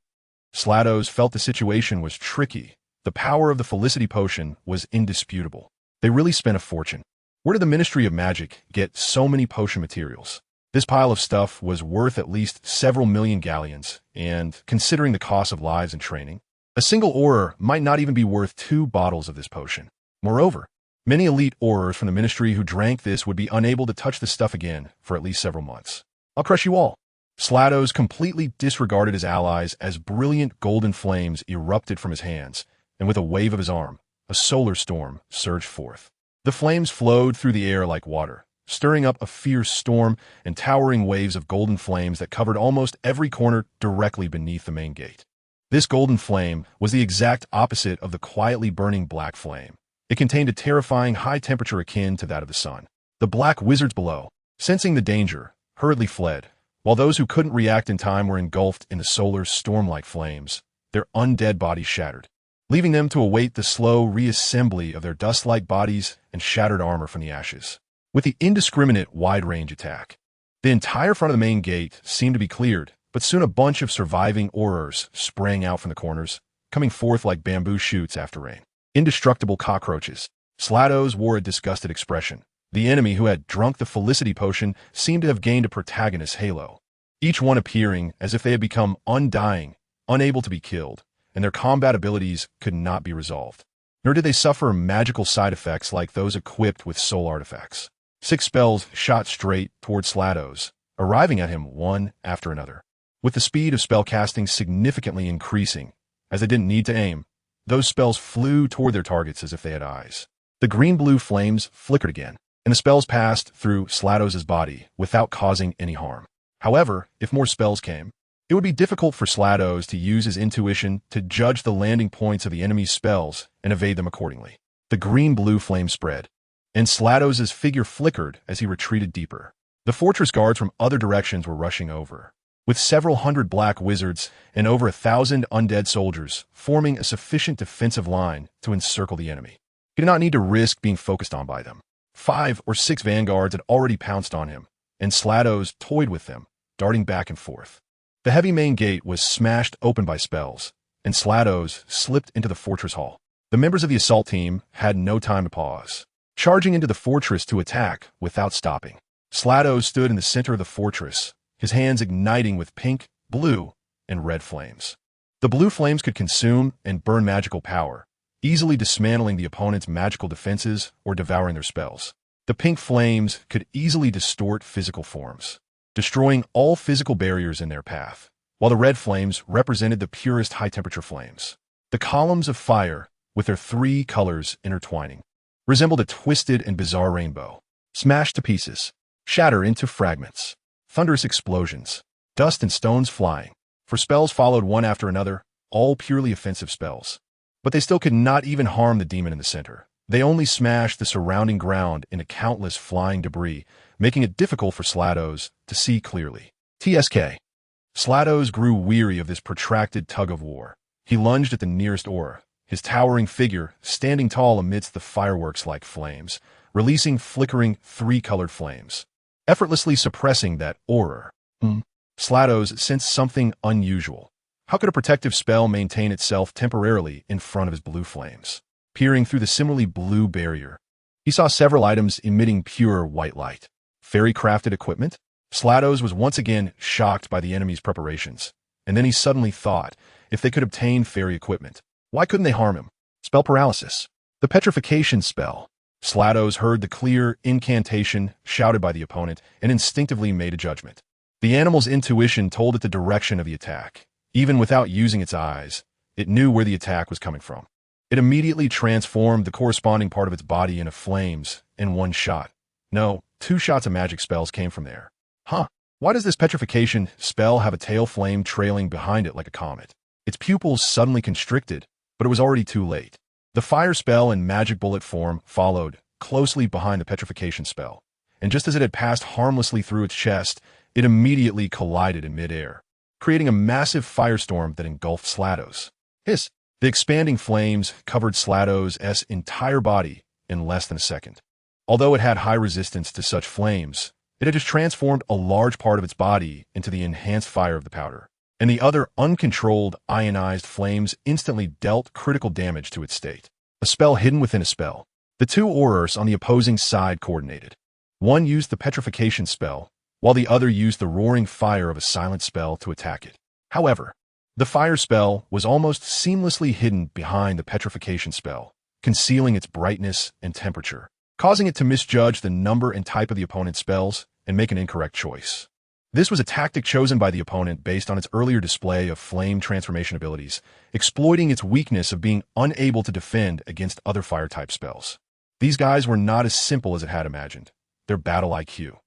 Slathos felt the situation was tricky. The power of the Felicity potion was indisputable. They really spent a fortune. Where did the Ministry of Magic get so many potion materials? This pile of stuff was worth at least several million galleons, and considering the cost of lives and training, a single Auror might not even be worth 2 bottles of this potion. Moreover, many elite Aurors from the Ministry who drank this would be unable to touch the stuff again for at least several months. I'll crush you all. Slathos completely disregarded his allies as brilliant golden flames erupted from his hands, and with a wave of his arm, a solar storm surged forth. The flames flowed through the air like water, stirring up a fierce storm and towering waves of golden flames that covered almost every corner directly beneath the main gate. This golden flame was the exact opposite of the quietly burning black flame. It contained a terrifying high temperature akin to that of the sun. The black wizards below, sensing the danger, hurriedly fled, while those who couldn't react in time were engulfed in the solar storm-like flames, their undead bodies shattered, leaving them to await the slow reassembly of their dust-like bodies and shattered armor from the ashes. With the indiscriminate wide-range attack, the entire front of the main gate seemed to be cleared, but soon a bunch of surviving Aurors sprang out from the corners, coming forth like bamboo shoots after rain. Indestructible cockroaches. Slathos wore a disgusted expression. The enemy who had drunk the Felicity potion seemed to have gained a protagonist's halo, each one appearing as if they had become undying, unable to be killed, and their combat abilities could not be resolved. Nor did they suffer magical side effects like those equipped with soul artifacts. 6 spells shot straight toward Slados, arriving at him one after another. With the speed of spellcasting significantly increasing, as they didn't need to aim, those spells flew toward their targets as if they had eyes. The green-blue flames flickered again, and the spells passed through Slados' body without causing any harm. However, if more spells came, it would be difficult for Slados to use his intuition to judge the landing points of the enemy's spells and evade them accordingly. The green-blue flame spread, and Slados' figure flickered as he retreated deeper. The fortress guards from other directions were rushing over, with several hundred black wizards and over 1,000 undead soldiers forming a sufficient defensive line to encircle the enemy. He did not need to risk being focused on by them. 5 or 6 vanguards had already pounced on him, and Slados toyed with them, darting back and forth. The heavy main gate was smashed open by spells, and Slados slipped into the fortress hall. The members of the assault team had no time to pause, charging into the fortress to attack without stopping. Slados stood in the center of the fortress, his hands igniting with pink, blue, and red flames. The blue flames could consume and burn magical power, easily dismantling the opponent's magical defenses or devouring their spells. The pink flames could easily distort physical forms, destroying all physical barriers in their path, while the red flames represented the purest high-temperature flames. The columns of fire, with their 3 colors intertwining, resembled a twisted and bizarre rainbow. Smashed to pieces, shatter into fragments, thunderous explosions, dust and stones flying. For spells followed one after another, all purely offensive spells. But they still could not even harm the demon in the center. They only smashed the surrounding ground into countless flying debris, making it difficult for Slados to see clearly. TSK. Slados grew weary of this protracted tug-of-war. He lunged at the nearest aura, his towering figure standing tall amidst the fireworks-like flames, releasing flickering 3-colored flames, effortlessly suppressing that aura. Slados sensed something unusual. How could a protective spell maintain itself temporarily in front of his blue flames? Peering through the similarly blue barrier, he saw several items emitting pure white light. Fairy-crafted equipment? Slados was once again shocked by the enemy's preparations, and then he suddenly thought, if they could obtain fairy equipment, why couldn't they harm him? Spell paralysis. The petrification spell. Slados heard the clear incantation shouted by the opponent and instinctively made a judgment. The animal's intuition told it the direction of the attack. Even without using its eyes, it knew where the attack was coming from. It immediately transformed the corresponding part of its body into flames in one shot. No, 2 shots of magic spells came from there. Why does this petrification spell have a tail flame trailing behind it like a comet? Its pupils suddenly constricted, but it was already too late. The fire spell in magic bullet form followed, closely behind the petrification spell, and just as it had passed harmlessly through its chest, it immediately collided in midair, creating a massive firestorm that engulfed Slados. Hiss! The expanding flames covered Slados' entire body in less than a second. Although it had high resistance to such flames, it had just transformed a large part of its body into the enhanced fire of the powder, and the other uncontrolled ionized flames instantly dealt critical damage to its state. A spell hidden within a spell. The 2 aurors on the opposing side coordinated. One used the petrification spell, while the other used the roaring fire of a silent spell to attack it. However, the fire spell was almost seamlessly hidden behind the petrification spell, concealing its brightness and temperature, causing it to misjudge the number and type of the opponent's spells and make an incorrect choice. This was a tactic chosen by the opponent based on its earlier display of flame transformation abilities, exploiting its weakness of being unable to defend against other fire-type spells. These guys were not as simple as it had imagined. Their battle IQ.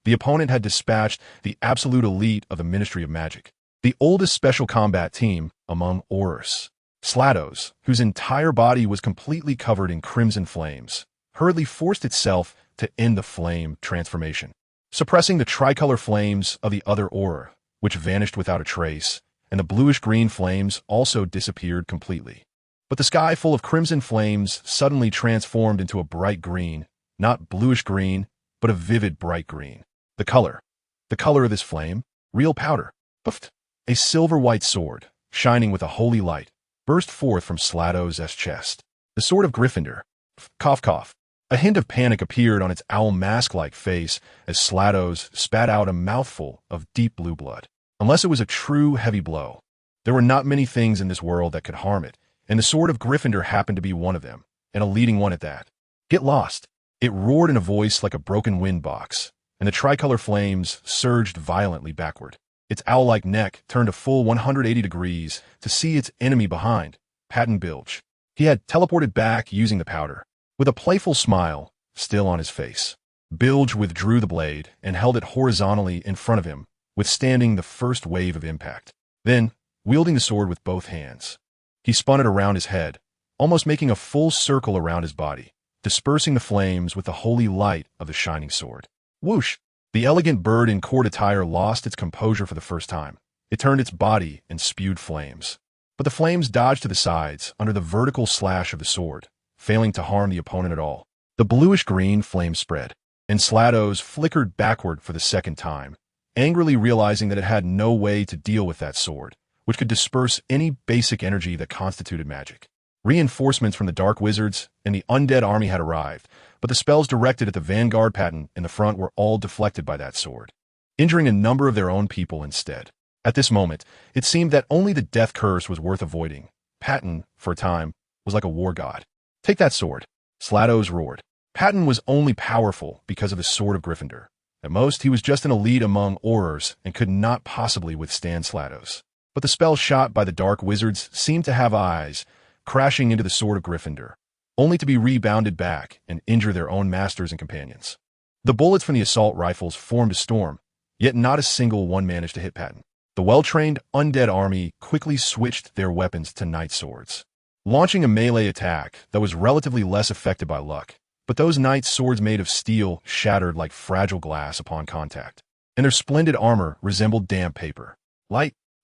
The opponent had dispatched the absolute elite of the Ministry of Magic, the oldest special combat team among aurors. Slados, whose entire body was completely covered in crimson flames, hurriedly forced itself to end the flame transformation, suppressing the tricolor flames of the other aura, which vanished without a trace, and the bluish-green flames also disappeared completely. But the sky full of crimson flames suddenly transformed into a bright green, not bluish-green, but a vivid bright green. The color of this flame, real powder. Puffed. A silver-white sword, shining with a holy light, burst forth from Slados' chest. The sword of Gryffindor. Cough, cough. A hint of panic appeared on its owl mask-like face as Slados spat out a mouthful of deep blue blood. Unless it was a true heavy blow, There were not many things in this world that could harm it, and the sword of Gryffindor happened to be one of them, and a leading one at that. Get lost! It roared in a voice like a broken wind box, and the tricolor flames surged violently backward. Its owl-like neck turned a full 180 degrees to see its enemy behind, Patton Bilge. He had teleported back using the powder. With a playful smile still on his face, Bilge withdrew the blade and held it horizontally in front of him, withstanding the first wave of impact. Then, wielding the sword with both hands, he spun it around his head, almost making a full circle around his body, dispersing the flames with the holy light of the shining sword. Whoosh! The elegant bird in court attire lost its composure for the first time. It turned its body and spewed flames. But the flames dodged to the sides under the vertical slash of the sword, failing to harm the opponent at all. The bluish-green flame spread, and Slados flickered backward for the second time, angrily realizing that it had no way to deal with that sword, which could disperse any basic energy that constituted magic. Reinforcements from the Dark Wizards and the undead army had arrived, but the spells directed at the Vanguard Patton in the front were all deflected by that sword, injuring a number of their own people instead. At this moment, it seemed that only the death curse was worth avoiding. Patton, for a time, was like a war god. Take that sword! Slados roared. Patton was only powerful because of his sword of Gryffindor. At most, he was just an elite among Aurors and could not possibly withstand Slados. But the spell shot by the Dark Wizards seemed to have eyes, crashing into the sword of Gryffindor, only to be rebounded back and injure their own masters and companions. The bullets from the assault rifles formed a storm, yet not a single one managed to hit Patton. The well-trained undead army quickly switched their weapons to knight swords, launching a melee attack that was relatively less affected by luck. But those knight swords made of steel shattered like fragile glass upon contact, and their splendid armor resembled damp paper.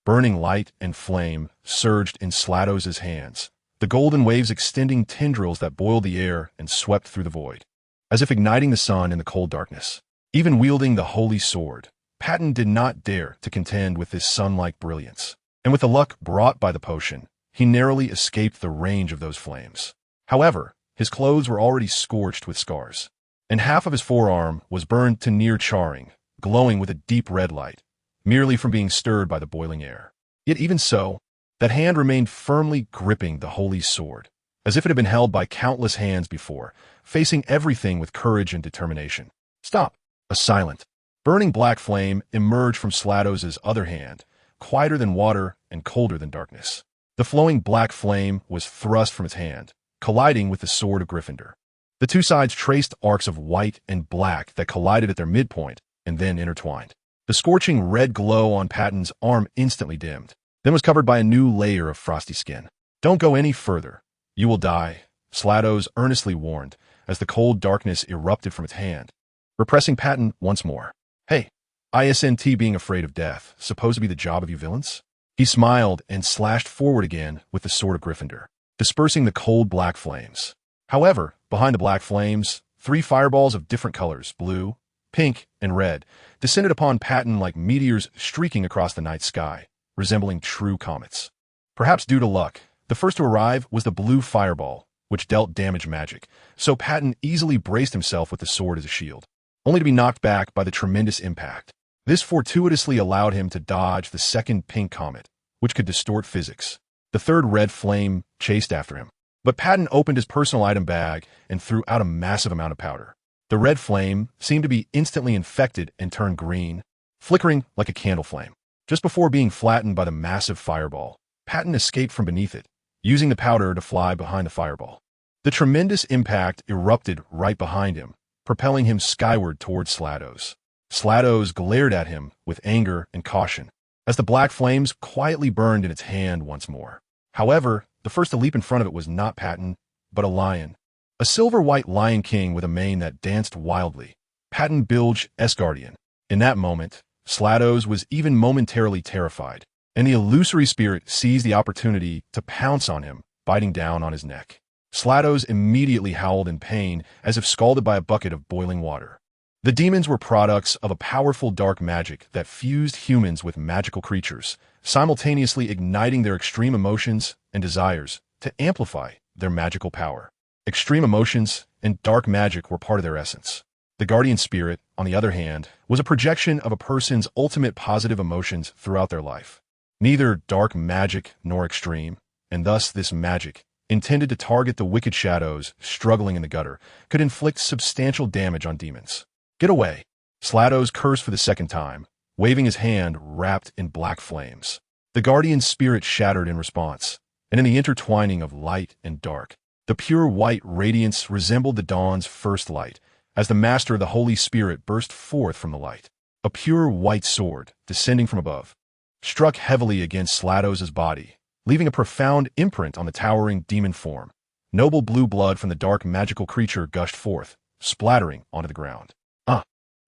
Burning light and flame surged in Slados' hands, the golden waves extending tendrils that boiled the air and swept through the void, as if igniting the sun in the cold darkness. Even wielding the holy sword, Patton did not dare to contend with this sun-like brilliance, and with the luck brought by the potion, he narrowly escaped the range of those flames. However, his clothes were already scorched with scars, and half of his forearm was burned to near charring, glowing with a deep red light, merely from being stirred by the boiling air. Yet even so, that hand remained firmly gripping the holy sword, as if it had been held by countless hands before, facing everything with courage and determination. Stop! A silent, burning black flame emerged from Slados' other hand, quieter than water and colder than darkness. The flowing black flame was thrust from its hand, colliding with the sword of Gryffindor. The two sides traced arcs of white and black that collided at their midpoint and then intertwined. The scorching red glow on Patton's arm instantly dimmed, then was covered by a new layer of frosty skin. Don't go any further. You will die, Slados earnestly warned as the cold darkness erupted from its hand, repressing Patton once more. Hey, isn't being afraid of death supposed to be the job of you villains? He smiled and slashed forward again with the sword of Gryffindor, dispersing the cold black flames. However, behind the black flames, 3 fireballs of different colors, blue, pink, and red, descended upon Patton like meteors streaking across the night sky, resembling true comets. Perhaps due to luck, the first to arrive was the blue fireball, which dealt damage magic, so Patton easily braced himself with the sword as a shield, only to be knocked back by the tremendous impact. This fortuitously allowed him to dodge the second pink comet, which could distort physics. The third red flame chased after him, but Patton opened his personal item bag and threw out a massive amount of powder. The red flame seemed to be instantly infected and turned green, flickering like a candle flame. Just before being flattened by the massive fireball, Patton escaped from beneath it, using the powder to fly behind the fireball. The tremendous impact erupted right behind him, propelling him skyward towards Slados. Slados glared at him with anger and caution, as the black flames quietly burned in its hand once more. However, the first to leap in front of it was not Patton, but a lion. A silver-white lion king with a mane that danced wildly. Patton Bilge Esguardian. In that moment, Slados was even momentarily terrified, and the illusory spirit seized the opportunity to pounce on him, biting down on his neck. Slados immediately howled in pain as if scalded by a bucket of boiling water. The demons were products of a powerful dark magic that fused humans with magical creatures, simultaneously igniting their extreme emotions and desires to amplify their magical power. Extreme emotions and dark magic were part of their essence. The guardian spirit, on the other hand, was a projection of a person's ultimate positive emotions throughout their life. neither dark magic nor extreme, and thus this magic, intended to target the wicked shadows struggling in the gutter, could inflict substantial damage on demons. Get away! Slados cursed for the second time, waving his hand wrapped in black flames. The guardian's spirit shattered in response, and in the intertwining of light and dark, the pure white radiance resembled the dawn's first light, as the master of the Holy Spirit burst forth from the light. A pure white sword, descending from above, struck heavily against Slados' body, leaving a profound imprint on the towering demon form. Noble blue blood from the dark magical creature gushed forth, splattering onto the ground.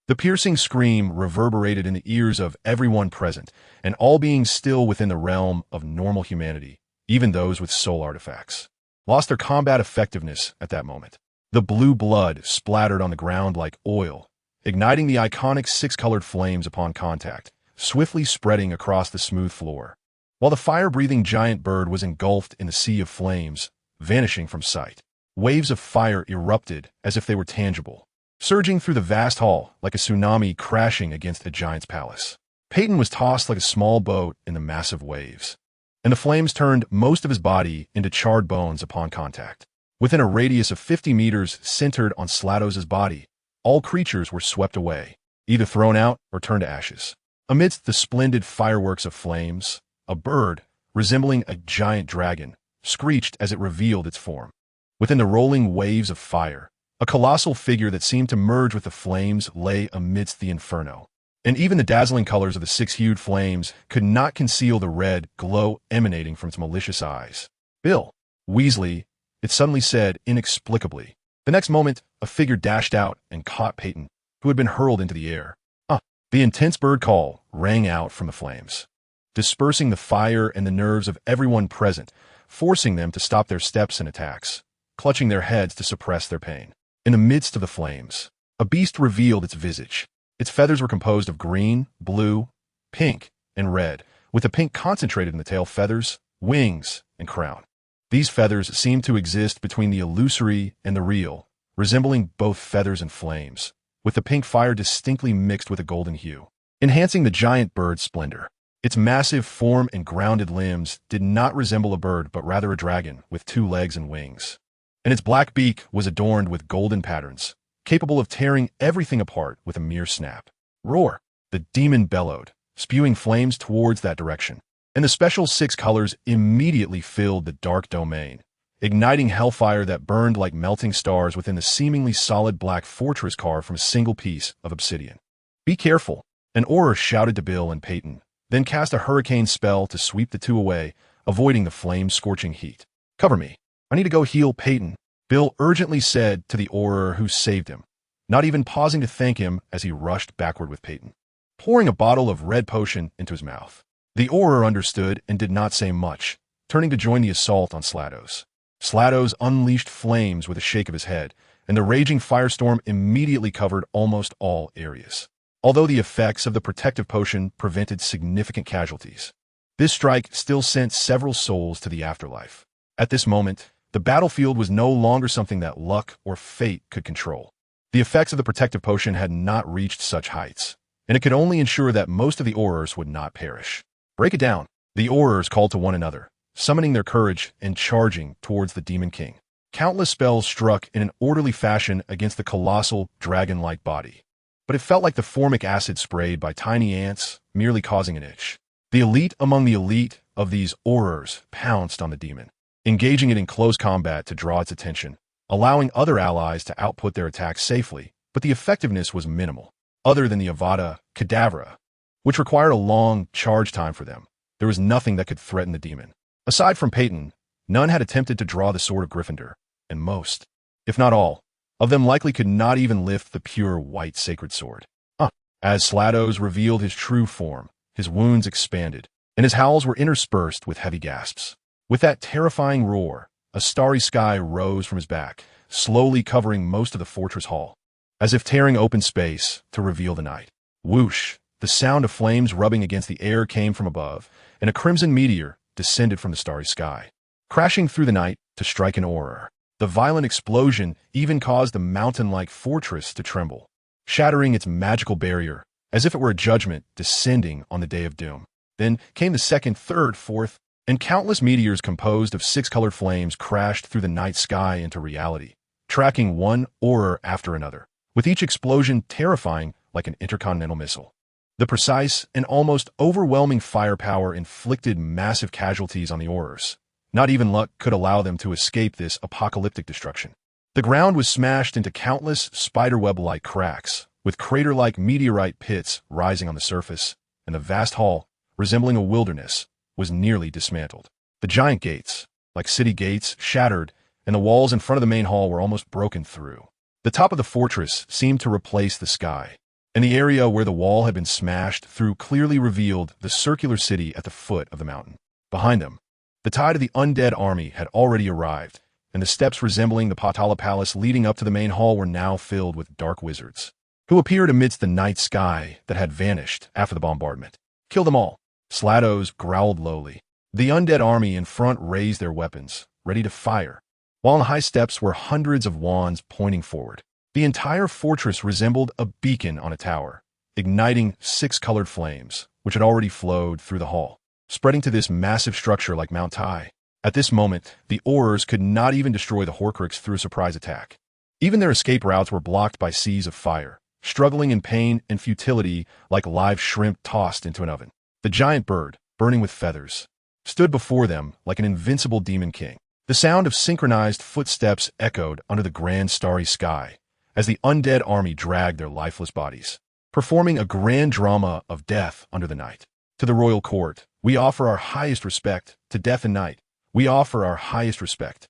The piercing scream reverberated in the ears of everyone present, and all beings still within the realm of normal humanity, even those with soul artifacts, lost their combat effectiveness at that moment. The blue blood splattered on the ground like oil, igniting the iconic six-colored flames upon contact, swiftly spreading across the smooth floor, while the fire-breathing giant bird was engulfed in the sea of flames, vanishing from sight. Waves of fire erupted as if they were tangible, surging through the vast hall like a tsunami crashing against a giant's palace. Peyton was tossed like a small boat in the massive waves, and the flames turned most of his body into charred bones upon contact. Within a radius of 50 meters centered on Slados' body, all creatures were swept away, either thrown out or turned to ashes. Amidst the splendid fireworks of flames, a bird, resembling a giant dragon, screeched as it revealed its form. Within the rolling waves of fire, a colossal figure that seemed to merge with the flames lay amidst the inferno. And even the dazzling colors of the six-hued flames could not conceal the red glow emanating from its malicious eyes. "Bill! Weasley!" it suddenly said inexplicably. The next moment, a figure dashed out and caught Peyton, who had been hurled into the air. The intense bird call rang out from the flames, dispersing the fire and the nerves of everyone present, forcing them to stop their steps and attacks, clutching their heads to suppress their pain. In the midst of the flames, a beast revealed its visage. Its feathers were composed of green, blue, pink, and red, with the pink concentrated in the tail feathers, wings, and crown. These feathers seemed to exist between the illusory and the real, resembling both feathers and flames, with the pink fire distinctly mixed with a golden hue, enhancing the giant bird's splendor. Its massive form and grounded limbs did not resemble a bird but rather a dragon with 2 legs and wings, and its black beak was adorned with golden patterns, capable of tearing everything apart with a mere snap. Roar! The demon bellowed, spewing flames towards that direction, and the special 6 colors immediately filled the dark domain, igniting hellfire that burned like melting stars within the seemingly solid black fortress carved from a single piece of obsidian. "Be careful!" An Auror shouted to Bill and Peyton, then cast a hurricane spell to sweep the two away, avoiding the flame-scorching heat. "Cover me. I need to go heal Peyton," Bill urgently said to the Auror who saved him, not even pausing to thank him as he rushed backward with Peyton, pouring a bottle of red potion into his mouth. The Auror understood and did not say much, turning to join the assault on Slados. Slados unleashed flames with a shake of his head, and the raging firestorm immediately covered almost all areas. Although the effects of the protective potion prevented significant casualties, this strike still sent several souls to the afterlife. At this moment, the battlefield was no longer something that luck or fate could control. The effects of the protective potion had not reached such heights, and it could only ensure that most of the Aurors would not perish. "Break it down!" The Aurors called to one another, summoning their courage and charging towards the Demon King. Countless spells struck in an orderly fashion against the colossal, dragon-like body, but it felt like the formic acid sprayed by tiny ants, merely causing an itch. The elite among the elite of these Aurors pounced on the demon, engaging it in close combat to draw its attention, allowing other allies to output their attacks safely, but the effectiveness was minimal. Other than the Avada Kedavra, which required a long charge time for them, there was nothing that could threaten the demon. Aside from Peyton, none had attempted to draw the sword of Gryffindor, and most, if not all, of them likely could not even lift the pure white sacred sword. As Slados revealed his true form, his wounds expanded, and his howls were interspersed with heavy gasps. With that terrifying roar, a starry sky rose from his back, slowly covering most of the fortress hall, as if tearing open space to reveal the night. Whoosh! The sound of flames rubbing against the air came from above, and a crimson meteor descended from the starry sky, crashing through the night to strike an Auror. The violent explosion even caused the mountain-like fortress to tremble, shattering its magical barrier, as if it were a judgment descending on the day of doom. Then came the second, third, fourth, and countless meteors composed of six-colored flames crashed through the night sky into reality, tracking one horror after another, with each explosion terrifying like an intercontinental missile. The precise and almost overwhelming firepower inflicted massive casualties on the horrors. Not even luck could allow them to escape this apocalyptic destruction. The ground was smashed into countless spiderweb-like cracks, with crater-like meteorite pits rising on the surface, and the vast hall, resembling a wilderness, was nearly dismantled. The giant gates, like city gates, shattered, and the walls in front of the main hall were almost broken through. The top of the fortress seemed to replace the sky, and the area where the wall had been smashed through clearly revealed the circular city at the foot of the mountain. Behind them, the tide of the undead army had already arrived, and the steps resembling the Patala Palace leading up to the main hall were now filled with dark wizards, who appeared amidst the night sky that had vanished after the bombardment. Kill them all, Slatos growled lowly. The undead army in front raised their weapons, ready to fire, while on the high steps were hundreds of wands pointing forward. The entire fortress resembled a beacon on a tower, igniting six-colored flames, which had already flowed through the hall, spreading to this massive structure like Mount Tai. At this moment, the Aurors could not even destroy the Horcrux through a surprise attack. Even their escape routes were blocked by seas of fire, struggling in pain and futility like live shrimp tossed into an oven. The giant bird, burning with feathers, stood before them like an invincible demon king. The sound of synchronized footsteps echoed under the grand starry sky as the undead army dragged their lifeless bodies, performing a grand drama of death under the night. To the royal court, we offer our highest respect. To death and night, we offer our highest respect.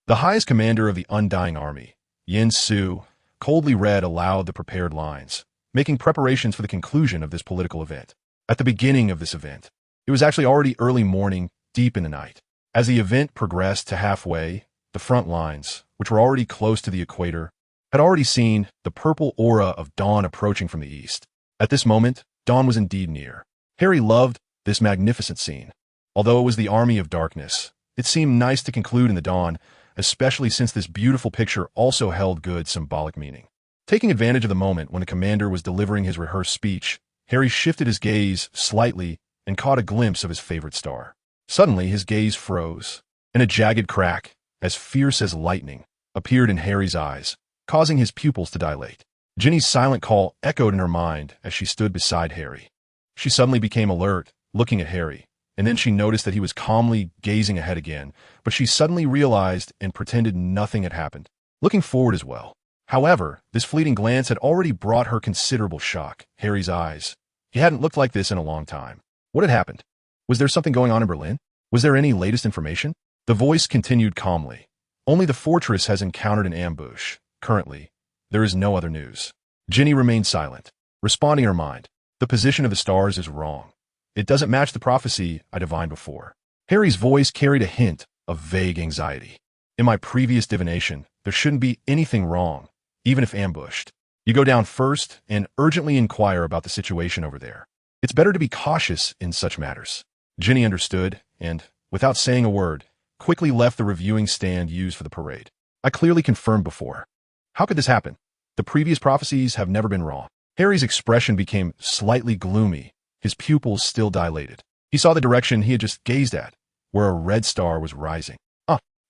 The highest commander of the undying army, Yin Su, coldly read aloud the prepared lines, making preparations for the conclusion of this political event. At the beginning of this event, it was actually already early morning, deep in the night. As the event progressed to halfway, the front lines, which were already close to the equator, had already seen the purple aura of dawn approaching from the east. At this moment, dawn was indeed near. Harry loved this magnificent scene. Although it was the army of darkness, it seemed nice to conclude in the dawn, especially since this beautiful picture also held good symbolic meaning. Taking advantage of the moment when the commander was delivering his rehearsed speech, Harry shifted his gaze slightly and caught a glimpse of his favorite star. Suddenly, his gaze froze, and a jagged crack, as fierce as lightning, appeared in Harry's eyes, causing his pupils to dilate. Ginny's silent call echoed in her mind as she stood beside Harry. She suddenly became alert, looking at Harry, and then she noticed that he was calmly gazing ahead again, but she suddenly realized and pretended nothing had happened, looking forward as well. However, this fleeting glance had already brought her considerable shock. Harry's eyes. He hadn't looked like this in a long time. What had happened? Was there something going on in Berlin? Was there any latest information? The voice continued calmly. Only the fortress has encountered an ambush. Currently, there is no other news. Ginny remained silent, responding in her mind. The position of the stars is wrong. It doesn't match the prophecy I divined before. Harry's voice carried a hint of vague anxiety. In my previous divination, there shouldn't be anything wrong, even if ambushed. You go down first and urgently inquire about the situation over there. It's better to be cautious in such matters. Ginny understood and, without saying a word, quickly left the reviewing stand used for the parade. I clearly confirmed before. How could this happen? The previous prophecies have never been wrong. Harry's expression became slightly gloomy, his pupils still dilated. He saw the direction he had just gazed at, where a red star was rising.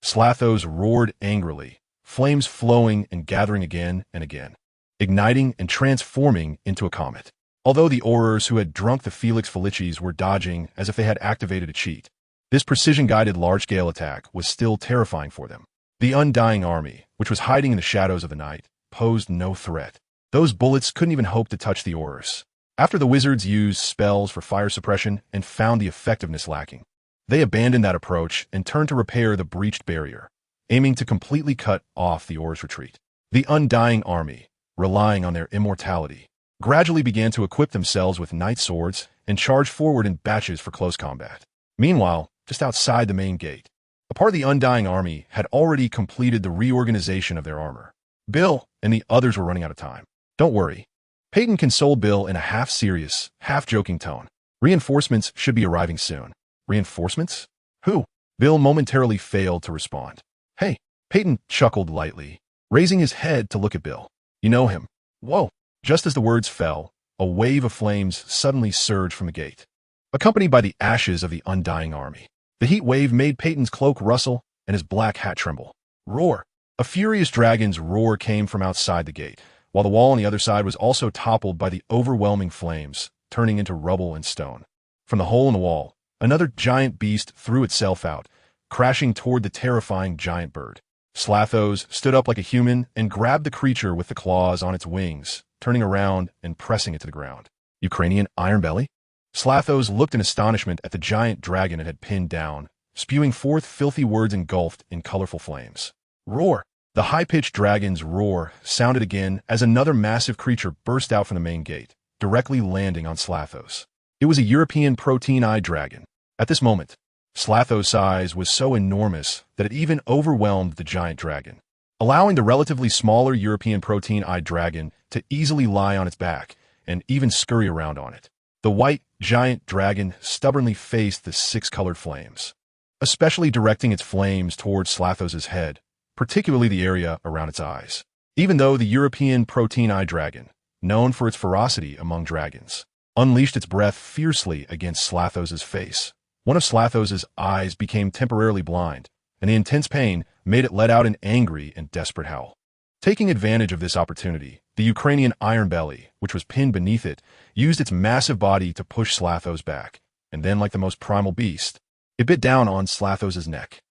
Slathos roared angrily, flames flowing and gathering again and again, igniting and transforming into a comet. Although the Aurors who had drunk the Felix Felicis were dodging as if they had activated a cheat, this precision-guided large-scale attack was still terrifying for them. The undying army, which was hiding in the shadows of the night, posed no threat. Those bullets couldn't even hope to touch the Aurors. After the wizards used spells for fire suppression and found the effectiveness lacking, they abandoned that approach and turned to repair the breached barrier, aiming to completely cut off the Aurors' retreat. The undying army, relying on their immortality, gradually began to equip themselves with knight swords and charge forward in batches for close combat. Meanwhile, just outside the main gate, a part of the undying army had already completed the reorganization of their armor. Bill and the others were running out of time. Don't worry. Peyton consoled Bill in a half-serious, half-joking tone. Reinforcements should be arriving soon. Reinforcements? Who? Bill momentarily failed to respond. Hey, Peyton chuckled lightly, raising his head to look at Bill. You know him. Whoa. Just as the words fell, a wave of flames suddenly surged from the gate. accompanied by the ashes of the undying army. The heat wave made Peyton's cloak rustle and his black hat tremble. Roar! A furious dragon's roar came from outside the gate, while the wall on the other side was also toppled by the overwhelming flames, turning into rubble and stone. From the hole in the wall, another giant beast threw itself out, crashing toward the terrifying giant bird. Slathos stood up like a human and grabbed the creature with the claws on its wings, turning around and pressing it to the ground. Ukrainian Iron Belly? Slathos looked in astonishment at the giant dragon it had pinned down, spewing forth filthy words engulfed in colorful flames. Roar! The high-pitched dragon's roar sounded again as another massive creature burst out from the main gate, directly landing on Slathos. It was a European protein-eyed dragon. At this moment, Slathos' size was so enormous that it even overwhelmed the giant dragon, allowing the relatively smaller European protein-eyed dragon to easily lie on its back and even scurry around on it. The white, giant dragon stubbornly faced the six-colored flames, especially directing its flames towards Slathos' head, particularly the area around its eyes. Even though the European protein-eyed dragon, known for its ferocity among dragons, unleashed its breath fiercely against Slathos' face, one of Slathos' eyes became temporarily blind, and the intense pain made it let out an angry and desperate howl. Taking advantage of this opportunity, the Ukrainian Iron Belly, which was pinned beneath it, used its massive body to push Slathos back, and then, like the most primal beast, it bit down on Slathos' neck.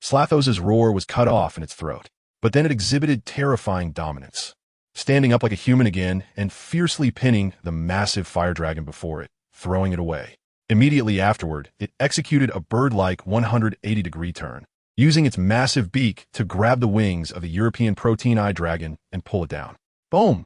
Slathos' roar was cut off in its throat, but then it exhibited terrifying dominance, standing up like a human again and fiercely pinning the massive fire dragon before it, throwing it away. Immediately afterward, it executed a bird-like 180-degree turn, using its massive beak to grab the wings of the European protein-eyed dragon and pull it down. Boom!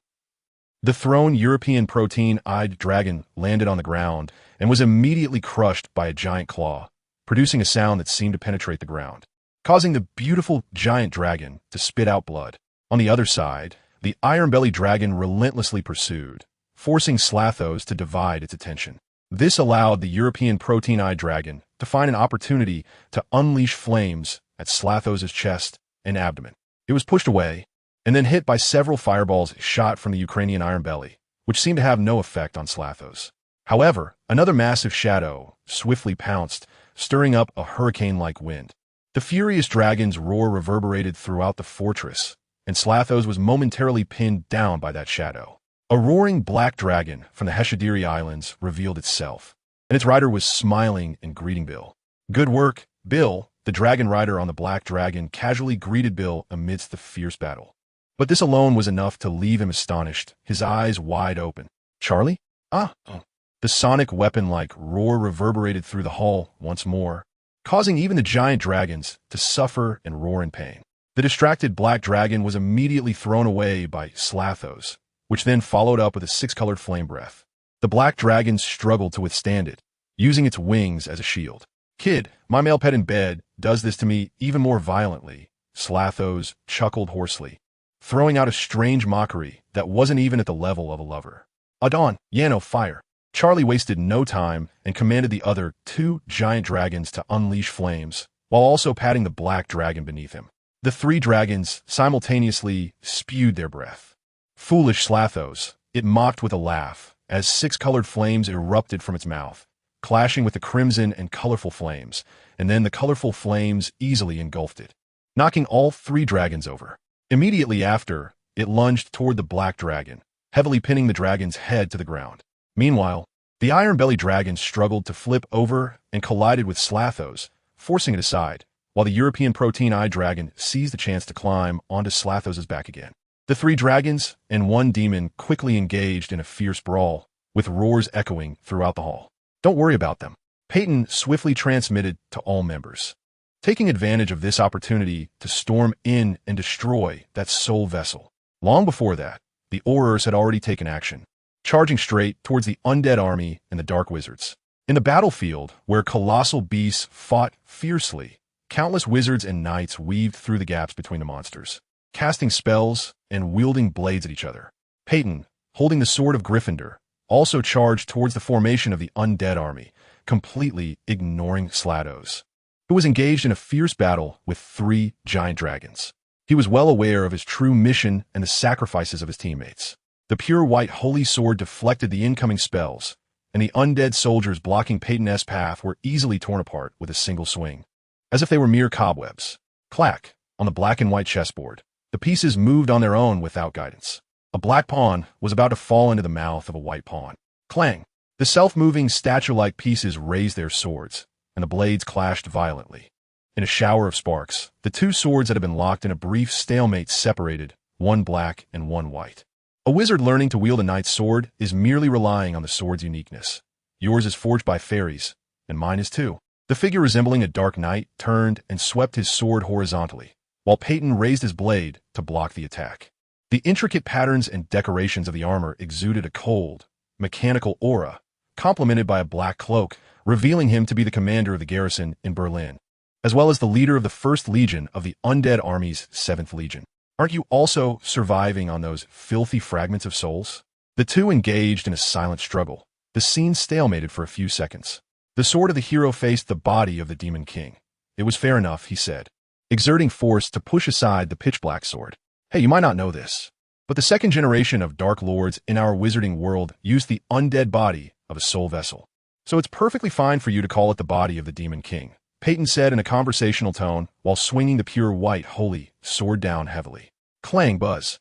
The thrown European protein-eyed dragon landed on the ground and was immediately crushed by a giant claw, producing a sound that seemed to penetrate the ground, causing the beautiful giant dragon to spit out blood. On the other side, the iron-bellied dragon relentlessly pursued, forcing Slathos to divide its attention. This allowed the European protein-eyed dragon to find an opportunity to unleash flames at Slathos' chest and abdomen. It was pushed away, and then hit by several fireballs shot from the Ukrainian Iron Belly, which seemed to have no effect on Slathos. However, another massive shadow swiftly pounced, stirring up a hurricane-like wind. The furious dragon's roar reverberated throughout the fortress, and Slathos was momentarily pinned down by that shadow. A roaring black dragon from the Heshadiri Islands revealed itself, and its rider was smiling and greeting Bill. "Good work, Bill," the dragon rider on the black dragon casually greeted Bill amidst the fierce battle. But this alone was enough to leave him astonished, his eyes wide open. "Charlie? The sonic weapon-like roar reverberated through the hall once more, causing even the giant dragons to suffer and roar in pain. The distracted black dragon was immediately thrown away by Slathos, which then followed up with a six-colored flame breath. The black dragon struggled to withstand it, using its wings as a shield. "Kid, my male pet in bed does this to me even more violently," Slathos chuckled hoarsely, throwing out a strange mockery that wasn't even at the level of a lover. "Adon, Yano, fire!" Charlie wasted no time and commanded the other two giant dragons to unleash flames, while also patting the black dragon beneath him. The three dragons simultaneously spewed their breath. Foolish Slathos, it mocked with a laugh, as six-colored flames erupted from its mouth, clashing with the crimson and colorful flames, and then the colorful flames easily engulfed it, knocking all three dragons over. Immediately after, it lunged toward the black dragon, heavily pinning the dragon's head to the ground. Meanwhile, the iron-bellied dragon struggled to flip over and collided with Slathos, forcing it aside, while the European protein-eyed dragon seized the chance to climb onto Slathos' back again. The three dragons and one demon quickly engaged in a fierce brawl, with roars echoing throughout the hall. "Don't worry about them," Peyton swiftly transmitted to all members, taking advantage of this opportunity to storm in and destroy that soul vessel. Long before that, the Aurors had already taken action, charging straight towards the undead army and the dark wizards. In the battlefield, where colossal beasts fought fiercely, countless wizards and knights weaved through the gaps between the monsters, casting spells and wielding blades at each other. Peyton, holding the sword of Gryffindor, also charged towards the formation of the undead army, completely ignoring Slathos, who was engaged in a fierce battle with three giant dragons. He was well aware of his true mission and the sacrifices of his teammates. The pure white holy sword deflected the incoming spells, and the undead soldiers blocking Peyton's path were easily torn apart with a single swing, as if they were mere cobwebs. Clack! On the black and white chessboard, the pieces moved on their own without guidance. A black pawn was about to fall into the mouth of a white pawn. Clang! The self-moving statue-like pieces raised their swords, and the blades clashed violently. In a shower of sparks, the two swords that had been locked in a brief stalemate separated, one black and one white. A wizard learning to wield a knight's sword is merely relying on the sword's uniqueness. Yours is forged by fairies, and mine is too. The figure resembling a dark knight turned and swept his sword horizontally, while Peyton raised his blade to block the attack. The intricate patterns and decorations of the armor exuded a cold, mechanical aura, complemented by a black cloak, revealing him to be the commander of the garrison in Berlin, as well as the leader of the 1st Legion of the Undead Army's 7th Legion. Aren't you also surviving on those filthy fragments of souls? The two engaged in a silent struggle. The scene stalemated for a few seconds. The sword of the hero faced the body of the Demon King. It was fair enough, he said, exerting force to push aside the pitch-black sword. Hey, you might not know this, but the 2nd generation of Dark Lords in our wizarding world used the undead body of a soul vessel. So it's perfectly fine for you to call it the body of the Demon King, Peyton said in a conversational tone while swinging the pure white holy sword down heavily. Clang buzz.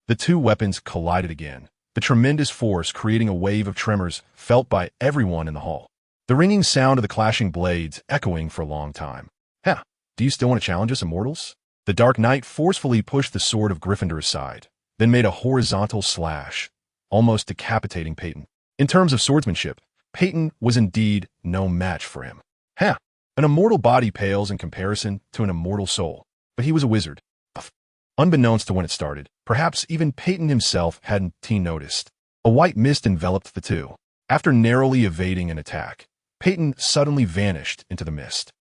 The two weapons collided again, the tremendous force creating a wave of tremors felt by everyone in the hall. The ringing sound of the clashing blades echoing for a long time. Huh, do you still want to challenge us immortals? The Dark Knight forcefully pushed the sword of Gryffindor aside, then made a horizontal slash, almost decapitating Peyton. In terms of swordsmanship, Peyton was indeed no match for him. Huh, an immortal body pales in comparison to an immortal soul, but he was a wizard. Unbeknownst to when it started, perhaps even Peyton himself hadn't noticed. A white mist enveloped the two. After narrowly evading an attack, Peyton suddenly vanished into the mist.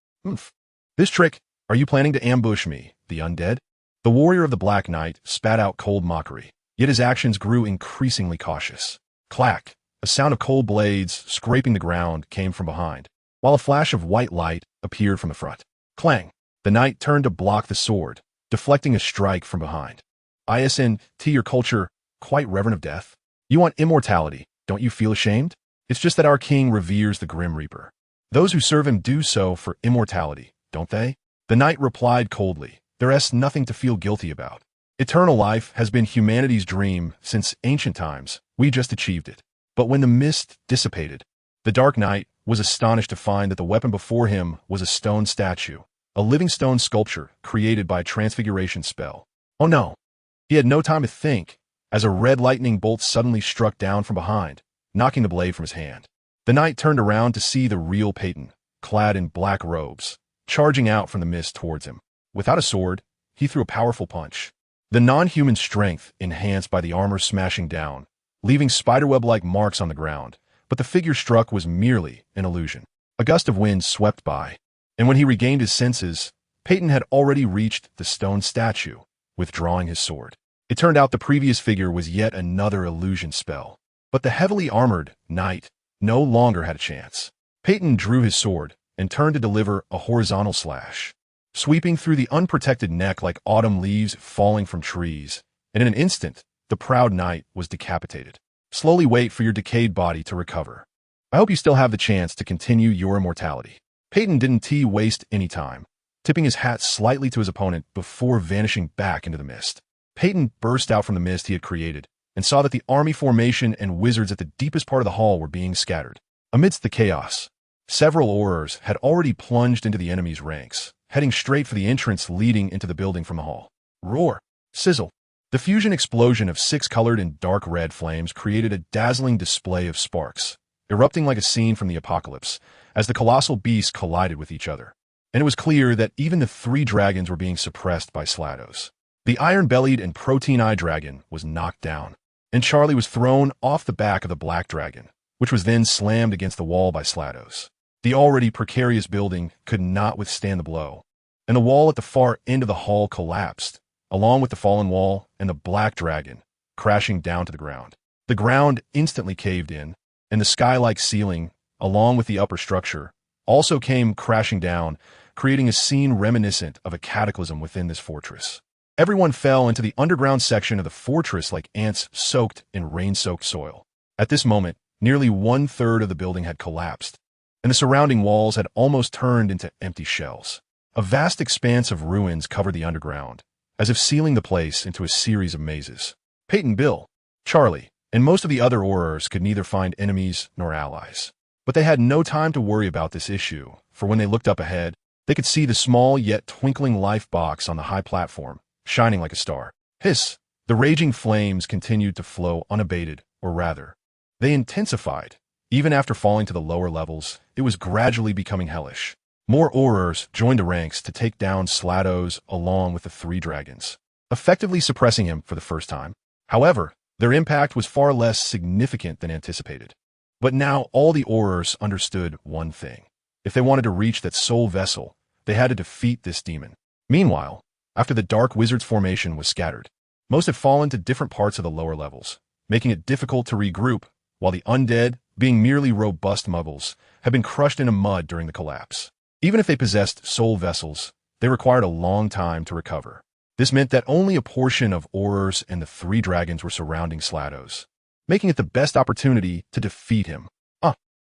This trick, are you planning to ambush me, the undead? The warrior of the Black Knight spat out cold mockery, yet his actions grew increasingly cautious. Clack! A sound of cold blades scraping the ground came from behind, while a flash of white light appeared from the front. Clang! The knight turned to block the sword, deflecting a strike from behind. ISN, your culture, quite reverent of death? You want immortality, don't you feel ashamed? It's just that our king reveres the Grim Reaper. Those who serve him do so for immortality, don't they? The knight replied coldly, there's nothing to feel guilty about. Eternal life has been humanity's dream since ancient times, we just achieved it. But when the mist dissipated, the Dark Knight was astonished to find that the weapon before him was a stone statue, a living stone sculpture created by a transfiguration spell. Oh no! He had no time to think, as a red lightning bolt suddenly struck down from behind, knocking the blade from his hand. The knight turned around to see the real Peyton, clad in black robes, charging out from the mist towards him. Without a sword, he threw a powerful punch. The non-human strength enhanced by the armor smashing down, leaving spiderweb-like marks on the ground, but the figure struck was merely an illusion. A gust of wind swept by, and when he regained his senses, Peyton had already reached the stone statue, withdrawing his sword. It turned out the previous figure was yet another illusion spell, but the heavily armored knight no longer had a chance. Peyton drew his sword and turned to deliver a horizontal slash, sweeping through the unprotected neck like autumn leaves falling from trees, and in an instant, the proud knight was decapitated. Slowly wait for your decayed body to recover. I hope you still have the chance to continue your immortality. Peyton didn't waste any time, tipping his hat slightly to his opponent before vanishing back into the mist. Peyton burst out from the mist he had created and saw that the army formation and wizards at the deepest part of the hall were being scattered. Amidst the chaos, several aurors had already plunged into the enemy's ranks, heading straight for the entrance leading into the building from the hall. Roar! Sizzle! The fusion explosion of 6-colored and dark red flames created a dazzling display of sparks, erupting like a scene from the apocalypse, as the colossal beasts collided with each other. And it was clear that even the 3 dragons were being suppressed by Slados. The iron-bellied and protein-eyed dragon was knocked down, and Charlie was thrown off the back of the black dragon, which was then slammed against the wall by Slados. The already precarious building could not withstand the blow, and the wall at the far end of the hall collapsed, along with the fallen wall and the black dragon, crashing down to the ground. The ground instantly caved in, and the sky-like ceiling, along with the upper structure, also came crashing down, creating a scene reminiscent of a cataclysm within this fortress. Everyone fell into the underground section of the fortress like ants soaked in rain-soaked soil. At this moment, Nearly 1/3 of the building had collapsed, and the surrounding walls had almost turned into empty shells. A vast expanse of ruins covered the underground, as if sealing the place into a series of mazes. Peyton, Bill, Charlie, and most of the other Aurors could neither find enemies nor allies. But they had no time to worry about this issue, for when they looked up ahead, they could see the small yet twinkling life box on the high platform, shining like a star. Hiss! The raging flames continued to flow unabated, or rather, they intensified. Even after falling to the lower levels, it was gradually becoming hellish. More Aurors joined the ranks to take down Slatos along with the 3 dragons, effectively suppressing him for the first time. However, their impact was far less significant than anticipated. But now all the Aurors understood one thing. If they wanted to reach that soul vessel, they had to defeat this demon. Meanwhile, after the Dark Wizard's formation was scattered, most had fallen to different parts of the lower levels, making it difficult to regroup, while the undead, being merely robust muggles, had been crushed into mud during the collapse. Even if they possessed soul vessels, they required a long time to recover. This meant that only a portion of Aurors and the 3 dragons were surrounding Slatos, making it the best opportunity to defeat him.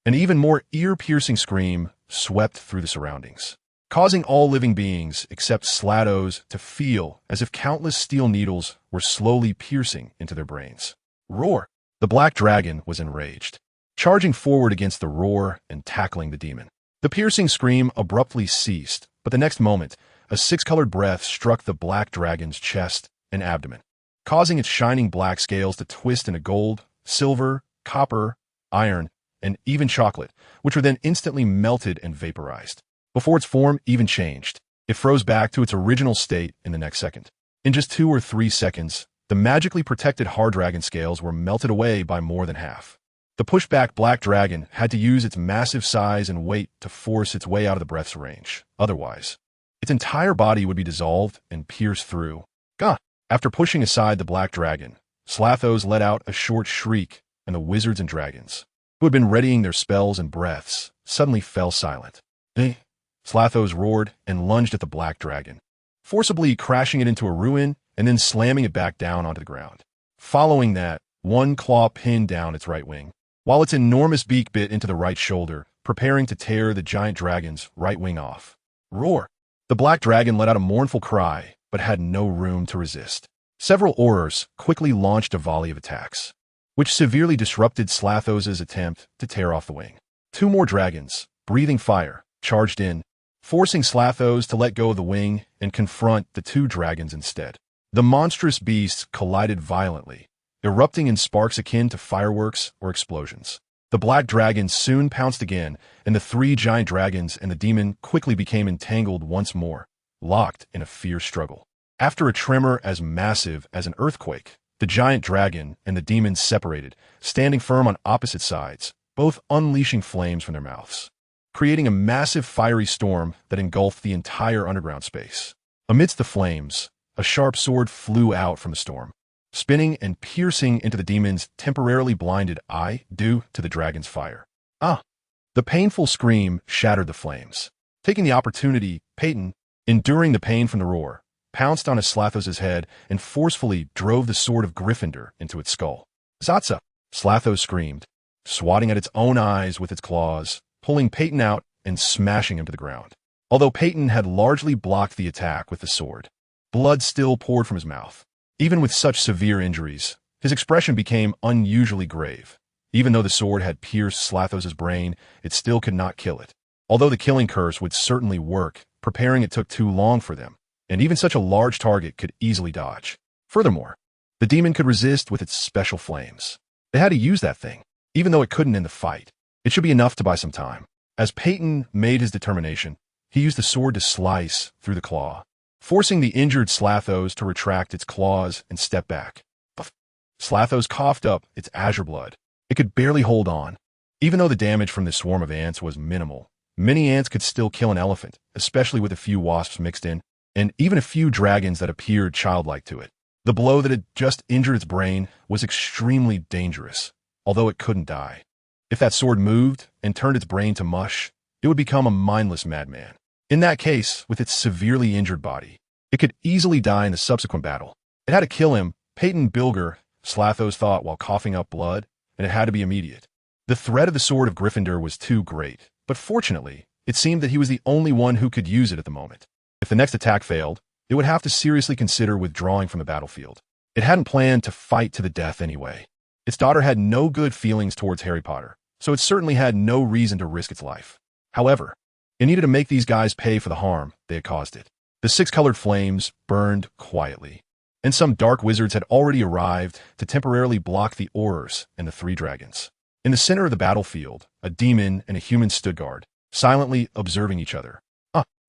An even more ear-piercing scream swept through the surroundings, causing all living beings except Slatos to feel as if countless steel needles were slowly piercing into their brains. Roar! The black dragon was enraged, charging forward against the roar and tackling the demon. The piercing scream abruptly ceased, but the next moment, a 6-colored breath struck the black dragon's chest and abdomen, causing its shining black scales to twist into gold, silver, copper, iron, and even chocolate, which were then instantly melted and vaporized. Before its form even changed, it froze back to its original state in the next second. In just 2 or 3 seconds, the magically protected hard dragon scales were melted away by more than half. The pushback black dragon had to use its massive size and weight to force its way out of the breath's range. Otherwise, its entire body would be dissolved and pierced through. Gah! After pushing aside the black dragon, Slathos let out a short shriek, and the wizards and dragons, who had been readying their spells and breaths, suddenly fell silent. Slathos roared and lunged at the black dragon, forcibly crashing it into a ruin and then slamming it back down onto the ground. Following that, one claw pinned down its right wing, while its enormous beak bit into the right shoulder, preparing to tear the giant dragon's right wing off. Roar! The black dragon let out a mournful cry, but had no room to resist. Several Aurors quickly launched a volley of attacks, which severely disrupted Slathos' attempt to tear off the wing. 2 more dragons, breathing fire, charged in, forcing Slathos to let go of the wing and confront the 2 dragons instead. The monstrous beasts collided violently, erupting in sparks akin to fireworks or explosions. The black dragon soon pounced again, and the 3 giant dragons and the demon quickly became entangled once more, locked in a fierce struggle. After a tremor as massive as an earthquake, the giant dragon and the demon separated, standing firm on opposite sides, both unleashing flames from their mouths, creating a massive fiery storm that engulfed the entire underground space. Amidst the flames, a sharp sword flew out from the storm, spinning and piercing into the demon's temporarily blinded eye due to the dragon's fire. The painful scream shattered the flames. Taking the opportunity, Peyton, enduring the pain from the roar, pounced on Slathos' head and forcefully drove the sword of Gryffindor into its skull. Zatsa! Slathos screamed, swatting at its own eyes with its claws, pulling Peyton out and smashing him to the ground. Although Peyton had largely blocked the attack with the sword, blood still poured from his mouth. Even with such severe injuries, his expression became unusually grave. Even though the sword had pierced Slathos' brain, it still could not kill it. Although the killing curse would certainly work, preparing it took too long for them, and even such a large target could easily dodge. Furthermore, the demon could resist with its special flames. They had to use that thing, even though it couldn't end the fight. It should be enough to buy some time. As Peyton made his determination, he used the sword to slice through the claw, forcing the injured Slathos to retract its claws and step back. Slathos coughed up its azure blood. It could barely hold on. Even though the damage from this swarm of ants was minimal, many ants could still kill an elephant, especially with a few wasps mixed in, and even a few dragons that appeared childlike to it. The blow that had just injured its brain was extremely dangerous, although it couldn't die. If that sword moved and turned its brain to mush, it would become a mindless madman. In that case, with its severely injured body, it could easily die in the subsequent battle. It had to kill him, Peyton Bilger, Slathos thought while coughing up blood, and it had to be immediate. The threat of the sword of Gryffindor was too great, but fortunately, it seemed that he was the only one who could use it at the moment. If the next attack failed, it would have to seriously consider withdrawing from the battlefield. It hadn't planned to fight to the death anyway. Its daughter had no good feelings towards Harry Potter, so it certainly had no reason to risk its life. However, it needed to make these guys pay for the harm they had caused it. The six-colored flames burned quietly, and some dark wizards had already arrived to temporarily block the Aurors and the three dragons. In the center of the battlefield, a demon and a human stood guard, silently observing each other.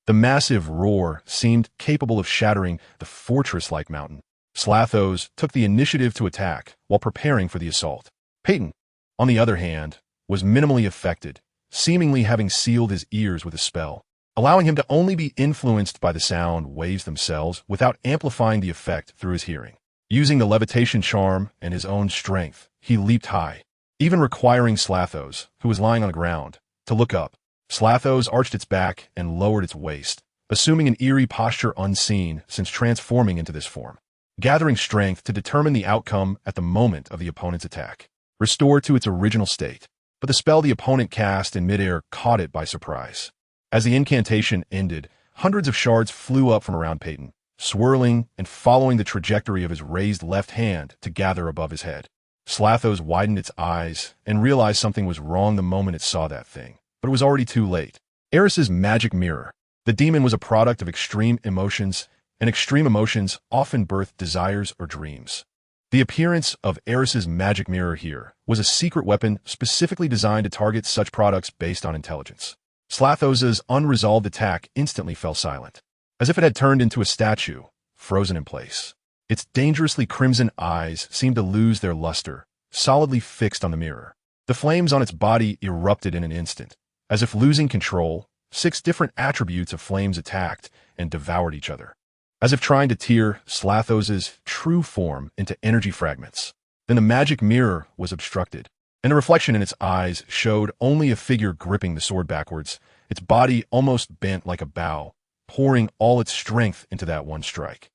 The massive roar seemed capable of shattering the fortress-like mountain. Slathos took the initiative to attack while preparing for the assault. Peyton, on the other hand, was minimally affected, seemingly having sealed his ears with a spell, allowing him to only be influenced by the sound waves themselves without amplifying the effect through his hearing. Using the levitation charm and his own strength, he leaped high, even requiring Slathos, who was lying on the ground, to look up. Slathos arched its back and lowered its waist, assuming an eerie posture unseen since transforming into this form, gathering strength to determine the outcome at the moment of the opponent's attack. Restored to its original state, but the spell the opponent cast in midair caught it by surprise. As the incantation ended, hundreds of shards flew up from around Peyton, swirling and following the trajectory of his raised left hand to gather above his head. Slathos widened its eyes and realized something was wrong the moment it saw that thing. But it was already too late. Eris's magic mirror. The demon was a product of extreme emotions, and extreme emotions often birth desires or dreams. The appearance of Eris's magic mirror here was a secret weapon specifically designed to target such products based on intelligence. Slathos's unresolved attack instantly fell silent, as if it had turned into a statue, frozen in place. Its dangerously crimson eyes seemed to lose their luster, solidly fixed on the mirror. The flames on its body erupted in an instant. As if losing control, 6 different attributes of flames attacked and devoured each other, as if trying to tear Slathos's true form into energy fragments. Then the magic mirror was obstructed, and the reflection in its eyes showed only a figure gripping the sword backwards, its body almost bent like a bow, pouring all its strength into that one strike.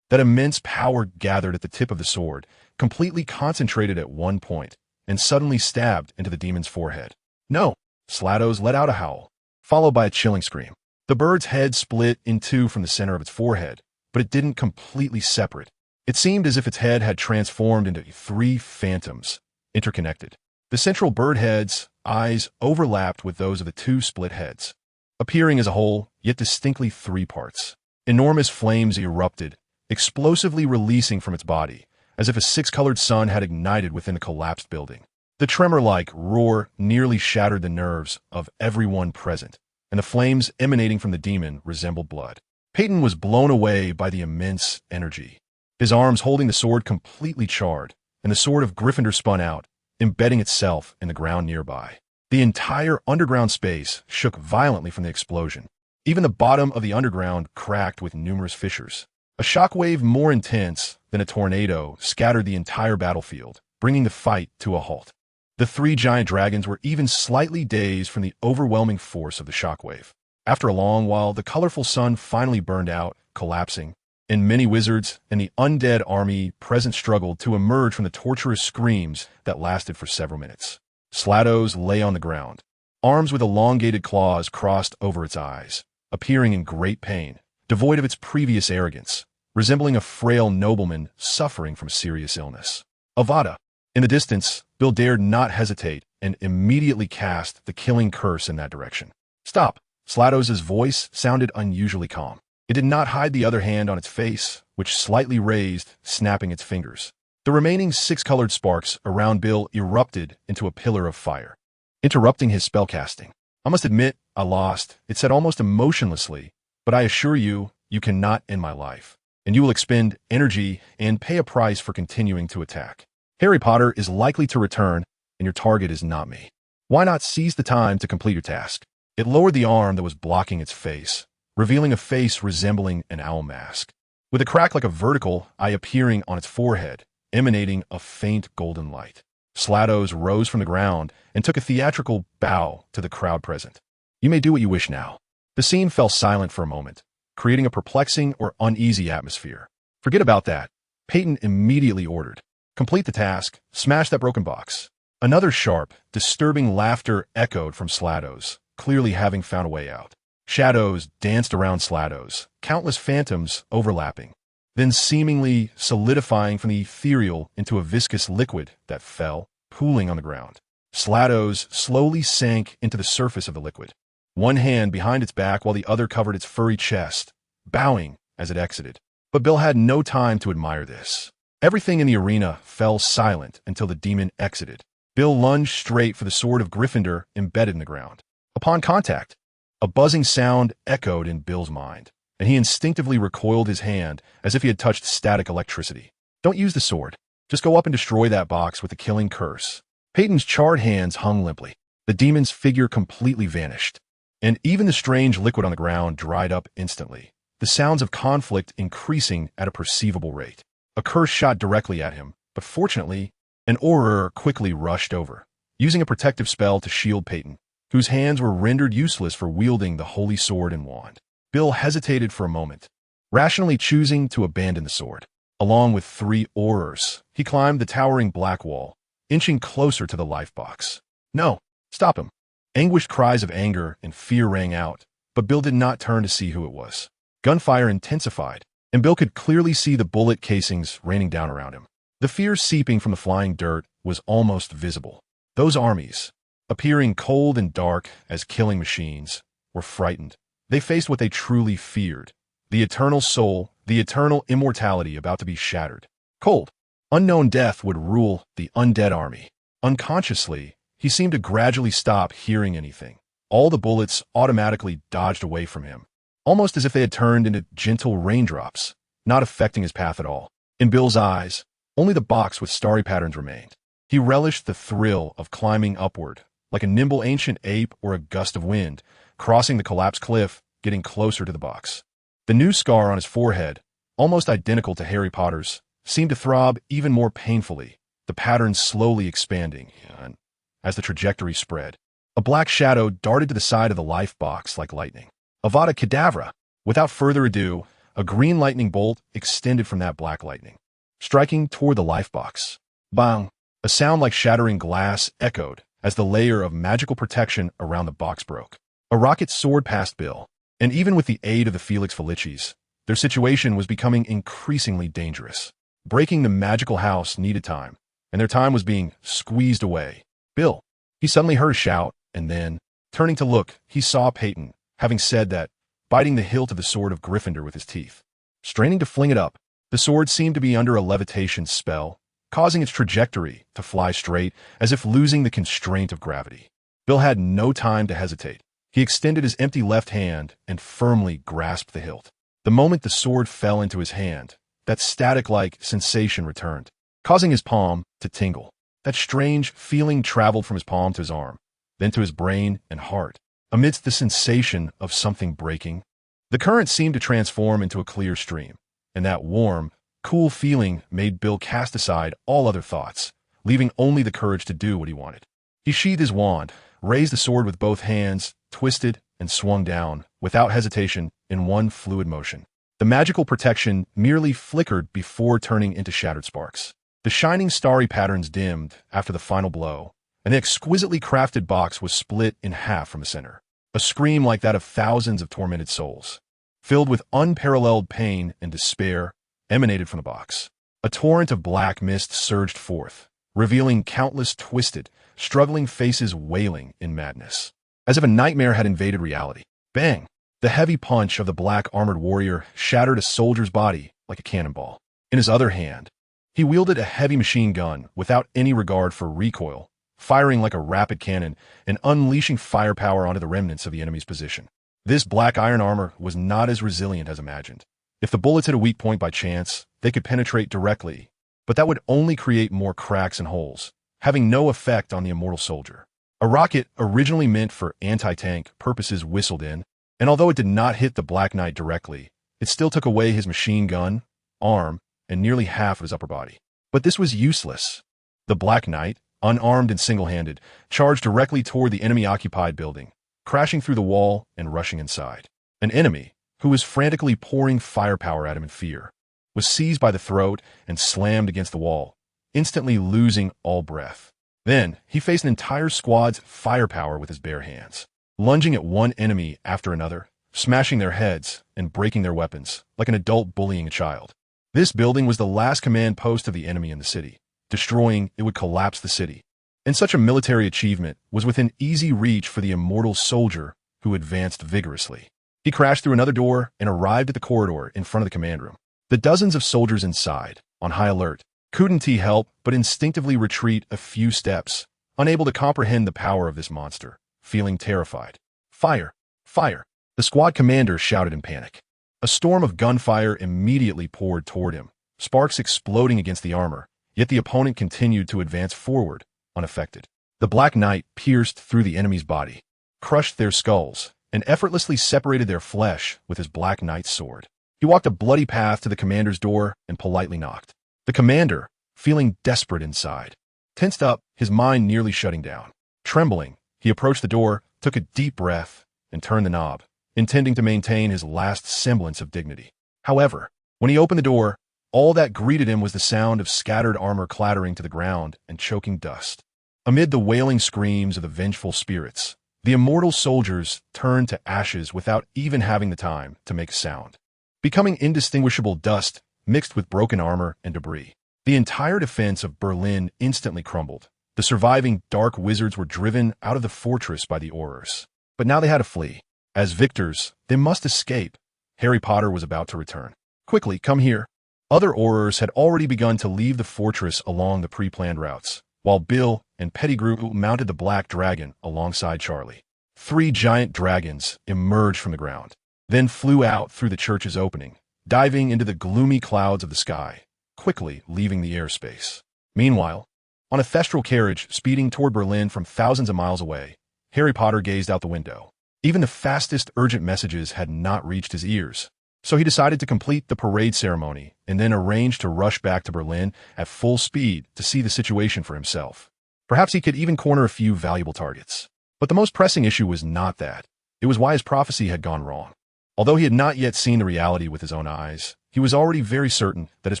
That immense power gathered at the tip of the sword, completely concentrated at one point, and suddenly stabbed into the demon's forehead. No! Slathos let out a howl, followed by a chilling scream. The bird's head split in two from the center of its forehead, but it didn't completely separate. It seemed as if its head had transformed into 3 phantoms, interconnected. The central bird head's eyes overlapped with those of the 2 split heads, appearing as a whole, yet distinctly 3 parts. Enormous flames erupted, explosively releasing from its body, as if a 6-colored sun had ignited within the collapsed building. The tremor-like roar nearly shattered the nerves of everyone present, and the flames emanating from the demon resembled blood. Peyton was blown away by the immense energy, his arms holding the sword completely charred, and the sword of Gryffindor spun out, embedding itself in the ground nearby. The entire underground space shook violently from the explosion. Even the bottom of the underground cracked with numerous fissures. A shockwave more intense than a tornado scattered the entire battlefield, bringing the fight to a halt. The 3 giant dragons were even slightly dazed from the overwhelming force of the shockwave. After a long while, the colorful sun finally burned out, collapsing, and many wizards and the undead army present struggled to emerge from the torturous screams that lasted for several minutes. Slathos lay on the ground, arms with elongated claws crossed over its eyes, appearing in great pain, devoid of its previous arrogance, resembling a frail nobleman suffering from serious illness. Avada! In the distance, Bill dared not hesitate and immediately cast the killing curse in that direction. Stop! Slathos's voice sounded unusually calm. It did not hide the other hand on its face, which slightly raised, snapping its fingers. The remaining 6-colored sparks around Bill erupted into a pillar of fire, interrupting his spellcasting. I must admit, I lost, it said almost emotionlessly, but I assure you, you cannot end my life, and you will expend energy and pay a price for continuing to attack. Harry Potter is likely to return, and your target is not me. Why not seize the time to complete your task? It lowered the arm that was blocking its face, revealing a face resembling an owl mask, with a crack like a vertical eye appearing on its forehead, emanating a faint golden light. Slathos rose from the ground and took a theatrical bow to the crowd present. You may do what you wish now. The scene fell silent for a moment, creating a perplexing or uneasy atmosphere. Forget about that. Peyton immediately ordered. Complete the task, smash that broken box. Another sharp, disturbing laughter echoed from Slados, clearly having found a way out. Shadows danced around Slados, countless phantoms overlapping, then seemingly solidifying from the ethereal into a viscous liquid that fell, pooling on the ground. Slados slowly sank into the surface of the liquid, one hand behind its back while the other covered its furry chest, bowing as it exited. But Bill had no time to admire this. Everything in the arena fell silent until the demon exited. Bill lunged straight for the sword of Gryffindor embedded in the ground. Upon contact, a buzzing sound echoed in Bill's mind, and he instinctively recoiled his hand as if he had touched static electricity. Don't use the sword. Just go up and destroy that box with the killing curse. Peyton's charred hands hung limply. The demon's figure completely vanished, and even the strange liquid on the ground dried up instantly, the sounds of conflict increasing at a perceivable rate. A curse shot directly at him, but fortunately, an Auror quickly rushed over, using a protective spell to shield Peyton, whose hands were rendered useless for wielding the holy sword and wand. Bill hesitated for a moment, rationally choosing to abandon the sword. Along with 3 Aurors, he climbed the towering black wall, inching closer to the life box. No, stop him. Anguished cries of anger and fear rang out, but Bill did not turn to see who it was. Gunfire intensified, and Bill could clearly see the bullet casings raining down around him. The fear seeping from the flying dirt was almost visible. Those armies, appearing cold and dark as killing machines, were frightened. They faced what they truly feared, the eternal soul, the eternal immortality about to be shattered. Cold, unknown death would rule the undead army. Unconsciously, he seemed to gradually stop hearing anything. All the bullets automatically dodged away from him, almost as if they had turned into gentle raindrops, not affecting his path at all. In Bill's eyes, only the box with starry patterns remained. He relished the thrill of climbing upward, like a nimble ancient ape or a gust of wind, crossing the collapsed cliff, getting closer to the box. The new scar on his forehead, almost identical to Harry Potter's, seemed to throb even more painfully, the patterns slowly expanding, and as the trajectory spread, a black shadow darted to the side of the life box like lightning. Avada Kedavra! Without further ado, a green lightning bolt extended from that black lightning, striking toward the life box. Bang! A sound like shattering glass echoed as the layer of magical protection around the box broke. A rocket soared past Bill, and even with the aid of the Felix Felicis, their situation was becoming increasingly dangerous. Breaking the magical house needed time, and their time was being squeezed away. Bill, he suddenly heard a shout, and then, turning to look, he saw Peyton, having said that, biting the hilt of the sword of Gryffindor with his teeth. Straining to fling it up, the sword seemed to be under a levitation spell, causing its trajectory to fly straight as if losing the constraint of gravity. Bill had no time to hesitate. He extended his empty left hand and firmly grasped the hilt. The moment the sword fell into his hand, that static-like sensation returned, causing his palm to tingle. That strange feeling traveled from his palm to his arm, then to his brain and heart. Amidst the sensation of something breaking, the current seemed to transform into a clear stream, and that warm, cool feeling made Bill cast aside all other thoughts, leaving only the courage to do what he wanted. He sheathed his wand, raised the sword with both hands, twisted, and swung down, without hesitation, in one fluid motion. The magical protection merely flickered before turning into shattered sparks. The shining starry patterns dimmed after the final blow, and the exquisitely crafted box was split in half from the center. A scream like that of thousands of tormented souls, filled with unparalleled pain and despair, emanated from the box. A torrent of black mist surged forth, revealing countless twisted, struggling faces wailing in madness, as if a nightmare had invaded reality. Bang! The heavy punch of the black armored warrior shattered a soldier's body like a cannonball. In his other hand, he wielded a heavy machine gun without any regard for recoil, firing like a rapid cannon and unleashing firepower onto the remnants of the enemy's position. This black iron armor was not as resilient as imagined. If the bullets hit a weak point by chance, they could penetrate directly, but that would only create more cracks and holes, having no effect on the immortal soldier. A rocket originally meant for anti-tank purposes whistled in, and although it did not hit the Black Knight directly, it still took away his machine gun, arm, and nearly half of his upper body. But this was useless. The Black Knight, unarmed and single-handed, charged directly toward the enemy-occupied building, crashing through the wall and rushing inside. An enemy, who was frantically pouring firepower at him in fear, was seized by the throat and slammed against the wall, instantly losing all breath. Then, he faced an entire squad's firepower with his bare hands, lunging at one enemy after another, smashing their heads and breaking their weapons, like an adult bullying a child. This building was the last command post of the enemy in the city. Destroying it would collapse the city. And such a military achievement was within easy reach for the immortal soldier who advanced vigorously. He crashed through another door and arrived at the corridor in front of the command room. The dozens of soldiers inside, on high alert, couldn't he help but instinctively retreat a few steps, unable to comprehend the power of this monster, feeling terrified. Fire! Fire! The squad commander shouted in panic. A storm of gunfire immediately poured toward him, sparks exploding against the armor, yet the opponent continued to advance forward, unaffected. The Black Knight pierced through the enemy's body, crushed their skulls, and effortlessly separated their flesh with his Black Knight's sword. He walked a bloody path to the commander's door and politely knocked. The commander, feeling desperate inside, tensed up, his mind nearly shutting down. Trembling, he approached the door, took a deep breath, and turned the knob, intending to maintain his last semblance of dignity. However, when he opened the door, all that greeted him was the sound of scattered armor clattering to the ground and choking dust. Amid the wailing screams of the vengeful spirits, the immortal soldiers turned to ashes without even having the time to make a sound, becoming indistinguishable dust mixed with broken armor and debris. The entire defense of Berlin instantly crumbled. The surviving dark wizards were driven out of the fortress by the Aurors. But now they had to flee. As victors, they must escape. Harry Potter was about to return. Quickly, come here. Other Aurors had already begun to leave the fortress along the pre-planned routes, while Bill and Pettigrew mounted the Black Dragon alongside Charlie. 3 giant dragons emerged from the ground, then flew out through the church's opening, diving into the gloomy clouds of the sky, quickly leaving the airspace. Meanwhile, on a thestral carriage speeding toward Berlin from thousands of miles away, Harry Potter gazed out the window. Even the fastest urgent messages had not reached his ears, so he decided to complete the parade ceremony and then arranged to rush back to Berlin at full speed to see the situation for himself. Perhaps he could even corner a few valuable targets. But the most pressing issue was not that. It was why his prophecy had gone wrong. Although he had not yet seen the reality with his own eyes, he was already very certain that his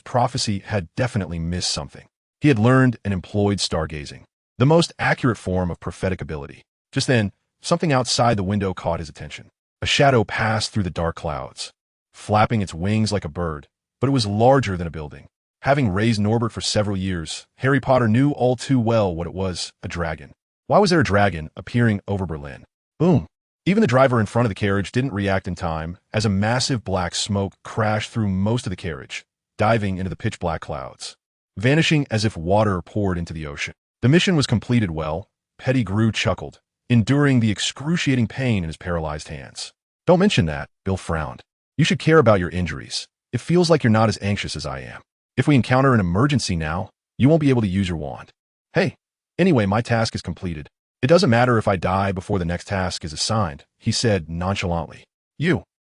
prophecy had definitely missed something. He had learned and employed stargazing, the most accurate form of prophetic ability. Just then, something outside the window caught his attention. A shadow passed through the dark clouds, flapping its wings like a bird, but it was larger than a building. Having raised Norbert for several years, Harry Potter knew all too well what it was, a dragon. Why was there a dragon appearing over Berlin? Boom! Even the driver in front of the carriage didn't react in time, as a massive black smoke crashed through most of the carriage, diving into the pitch-black clouds, vanishing as if water poured into the ocean. The mission was completed well. Pettigrew chuckled, enduring the excruciating pain in his paralyzed hands. Don't mention that, Bill frowned. You should care about your injuries. It feels like you're not as anxious as I am. If we encounter an emergency now, you won't be able to use your wand. Hey, anyway, my task is completed. It doesn't matter if I die before the next task is assigned, he said nonchalantly.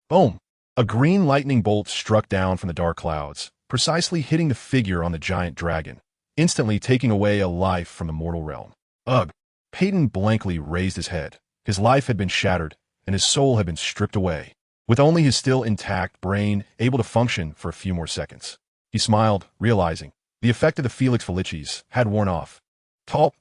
Boom. A green lightning bolt struck down from the dark clouds, precisely hitting the figure on the giant dragon, instantly taking away a life from the mortal realm. Ugh. Peyton blankly raised his head. His life had been shattered, and his soul had been stripped away, with only his still intact brain able to function for a few more seconds. He smiled, realizing the effect of the Felix Felicis had worn off. Talp.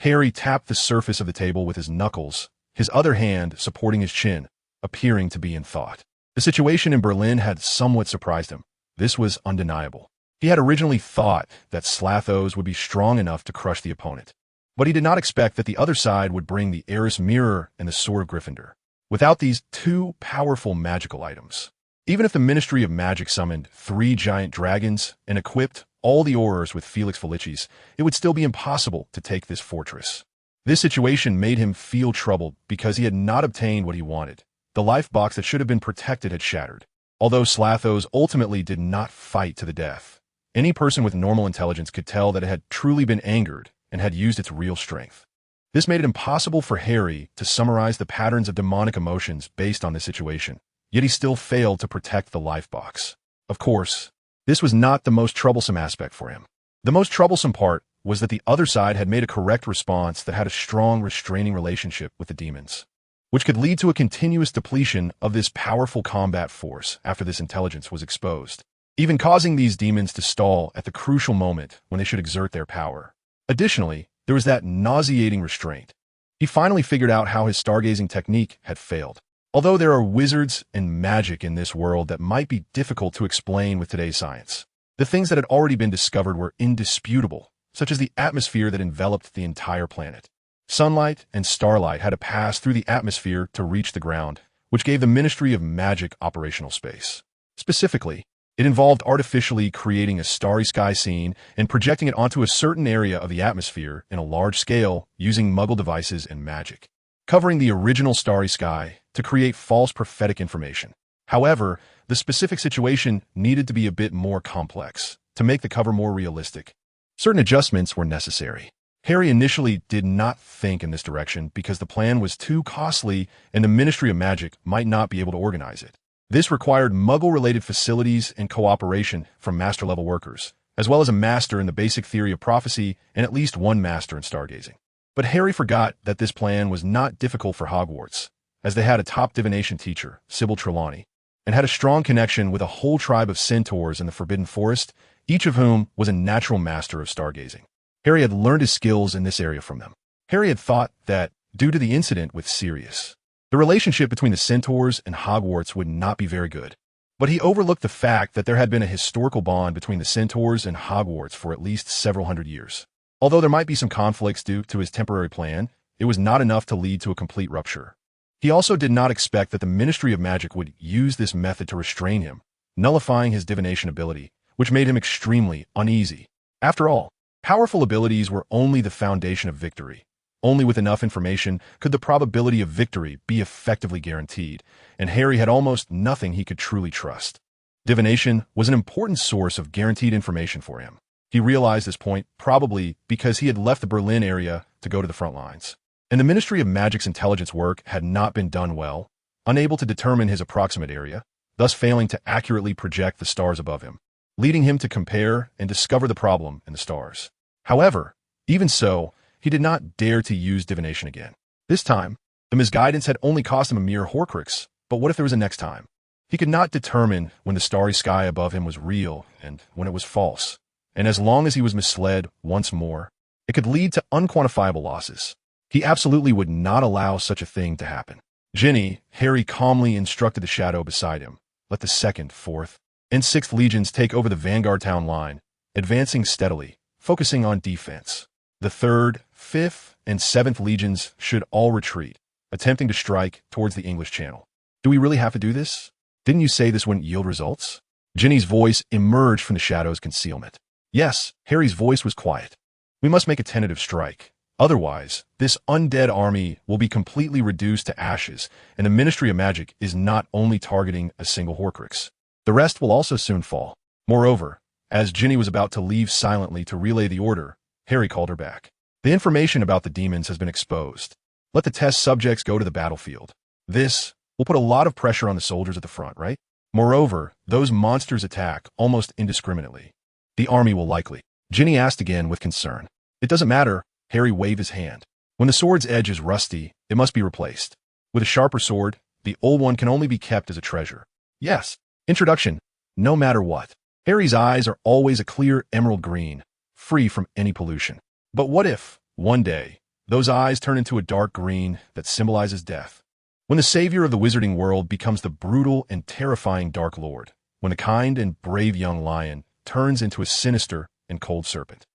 Harry tapped the surface of the table with his knuckles, his other hand supporting his chin, appearing to be in thought. The situation in Berlin had somewhat surprised him. This was undeniable. He had originally thought that Slathos would be strong enough to crush the opponent, but he did not expect that the other side would bring the Eris Mirror and the Sword of Gryffindor. Without these 2 powerful magical items, even if the Ministry of Magic summoned 3 giant dragons and equipped all the Aurors with Felix Felicis, it would still be impossible to take this fortress. This situation made him feel troubled because he had not obtained what he wanted. The life box that should have been protected had shattered. Although Slathos ultimately did not fight to the death, any person with normal intelligence could tell that it had truly been angered and had used its real strength. This made it impossible for Harry to summarize the patterns of demonic emotions based on this situation, yet he still failed to protect the life box. Of course, this was not the most troublesome aspect for him. The most troublesome part was that the other side had made a correct response that had a strong restraining relationship with the demons, which could lead to a continuous depletion of this powerful combat force after this intelligence was exposed, even causing these demons to stall at the crucial moment when they should exert their power. Additionally, there was that nauseating restraint. He finally figured out how his stargazing technique had failed. Although there are wizards and magic in this world that might be difficult to explain with today's science, the things that had already been discovered were indisputable, such as the atmosphere that enveloped the entire planet. Sunlight and starlight had to pass through the atmosphere to reach the ground, which gave the Ministry of Magic operational space. Specifically, it involved artificially creating a starry sky scene and projecting it onto a certain area of the atmosphere in a large scale using Muggle devices and magic, covering the original starry sky to create false prophetic information. However, the specific situation needed to be a bit more complex to make the cover more realistic. Certain adjustments were necessary. Harry initially did not think in this direction because the plan was too costly and the Ministry of Magic might not be able to organize it. This required Muggle-related facilities and cooperation from master-level workers, as well as a master in the basic theory of prophecy and at least one master in stargazing. But Harry forgot that this plan was not difficult for Hogwarts, as they had a top divination teacher, Sybil Trelawney, and had a strong connection with a whole tribe of centaurs in the Forbidden Forest, each of whom was a natural master of stargazing. Harry had learned his skills in this area from them. Harry had thought that, due to the incident with Sirius, the relationship between the centaurs and Hogwarts would not be very good. But he overlooked the fact that there had been a historical bond between the centaurs and Hogwarts for at least several hundred years. Although there might be some conflicts due to his temporary plan, it was not enough to lead to a complete rupture. He also did not expect that the Ministry of Magic would use this method to restrain him, nullifying his divination ability, which made him extremely uneasy. After all, powerful abilities were only the foundation of victory. Only with enough information could the probability of victory be effectively guaranteed, and Harry had almost nothing he could truly trust. Divination was an important source of guaranteed information for him. He realized this point probably because he had left the Berlin area to go to the front lines, and the Ministry of Magic's intelligence work had not been done well, unable to determine his approximate area, thus failing to accurately project the stars above him, leading him to compare and discover the problem in the stars. However, even so, he did not dare to use divination again. This time, the misguidance had only cost him a mere Horcrux, but what if there was a next time? He could not determine when the starry sky above him was real and when it was false, and as long as he was misled once more, it could lead to unquantifiable losses. He absolutely would not allow such a thing to happen. Ginny, Harry calmly instructed the shadow beside him, let the 2nd, 4th, and 6th Legions take over the Vanguard town line, advancing steadily, focusing on defense. The 3rd, 5th, and 7th Legions should all retreat, attempting to strike towards the English Channel. Do we really have to do this? Didn't you say this wouldn't yield results? Ginny's voice emerged from the shadow's concealment. Yes, Harry's voice was quiet. We must make a tentative strike. Otherwise, this undead army will be completely reduced to ashes, and the Ministry of Magic is not only targeting a single Horcrux. The rest will also soon fall. Moreover, as Ginny was about to leave silently to relay the order, Harry called her back. The information about the demons has been exposed. Let the test subjects go to the battlefield. This will put a lot of pressure on the soldiers at the front, right? Moreover, those monsters attack almost indiscriminately. The army will likely. Ginny asked again with concern. It doesn't matter. Harry waved his hand. When the sword's edge is rusty, it must be replaced. With a sharper sword, the old one can only be kept as a treasure. Yes. Introduction. No matter what. Harry's eyes are always a clear emerald green, free from any pollution. But what if, one day, those eyes turn into a dark green that symbolizes death? When the savior of the wizarding world becomes the brutal and terrifying Dark Lord, when a kind and brave young lion turns into a sinister and cold serpent.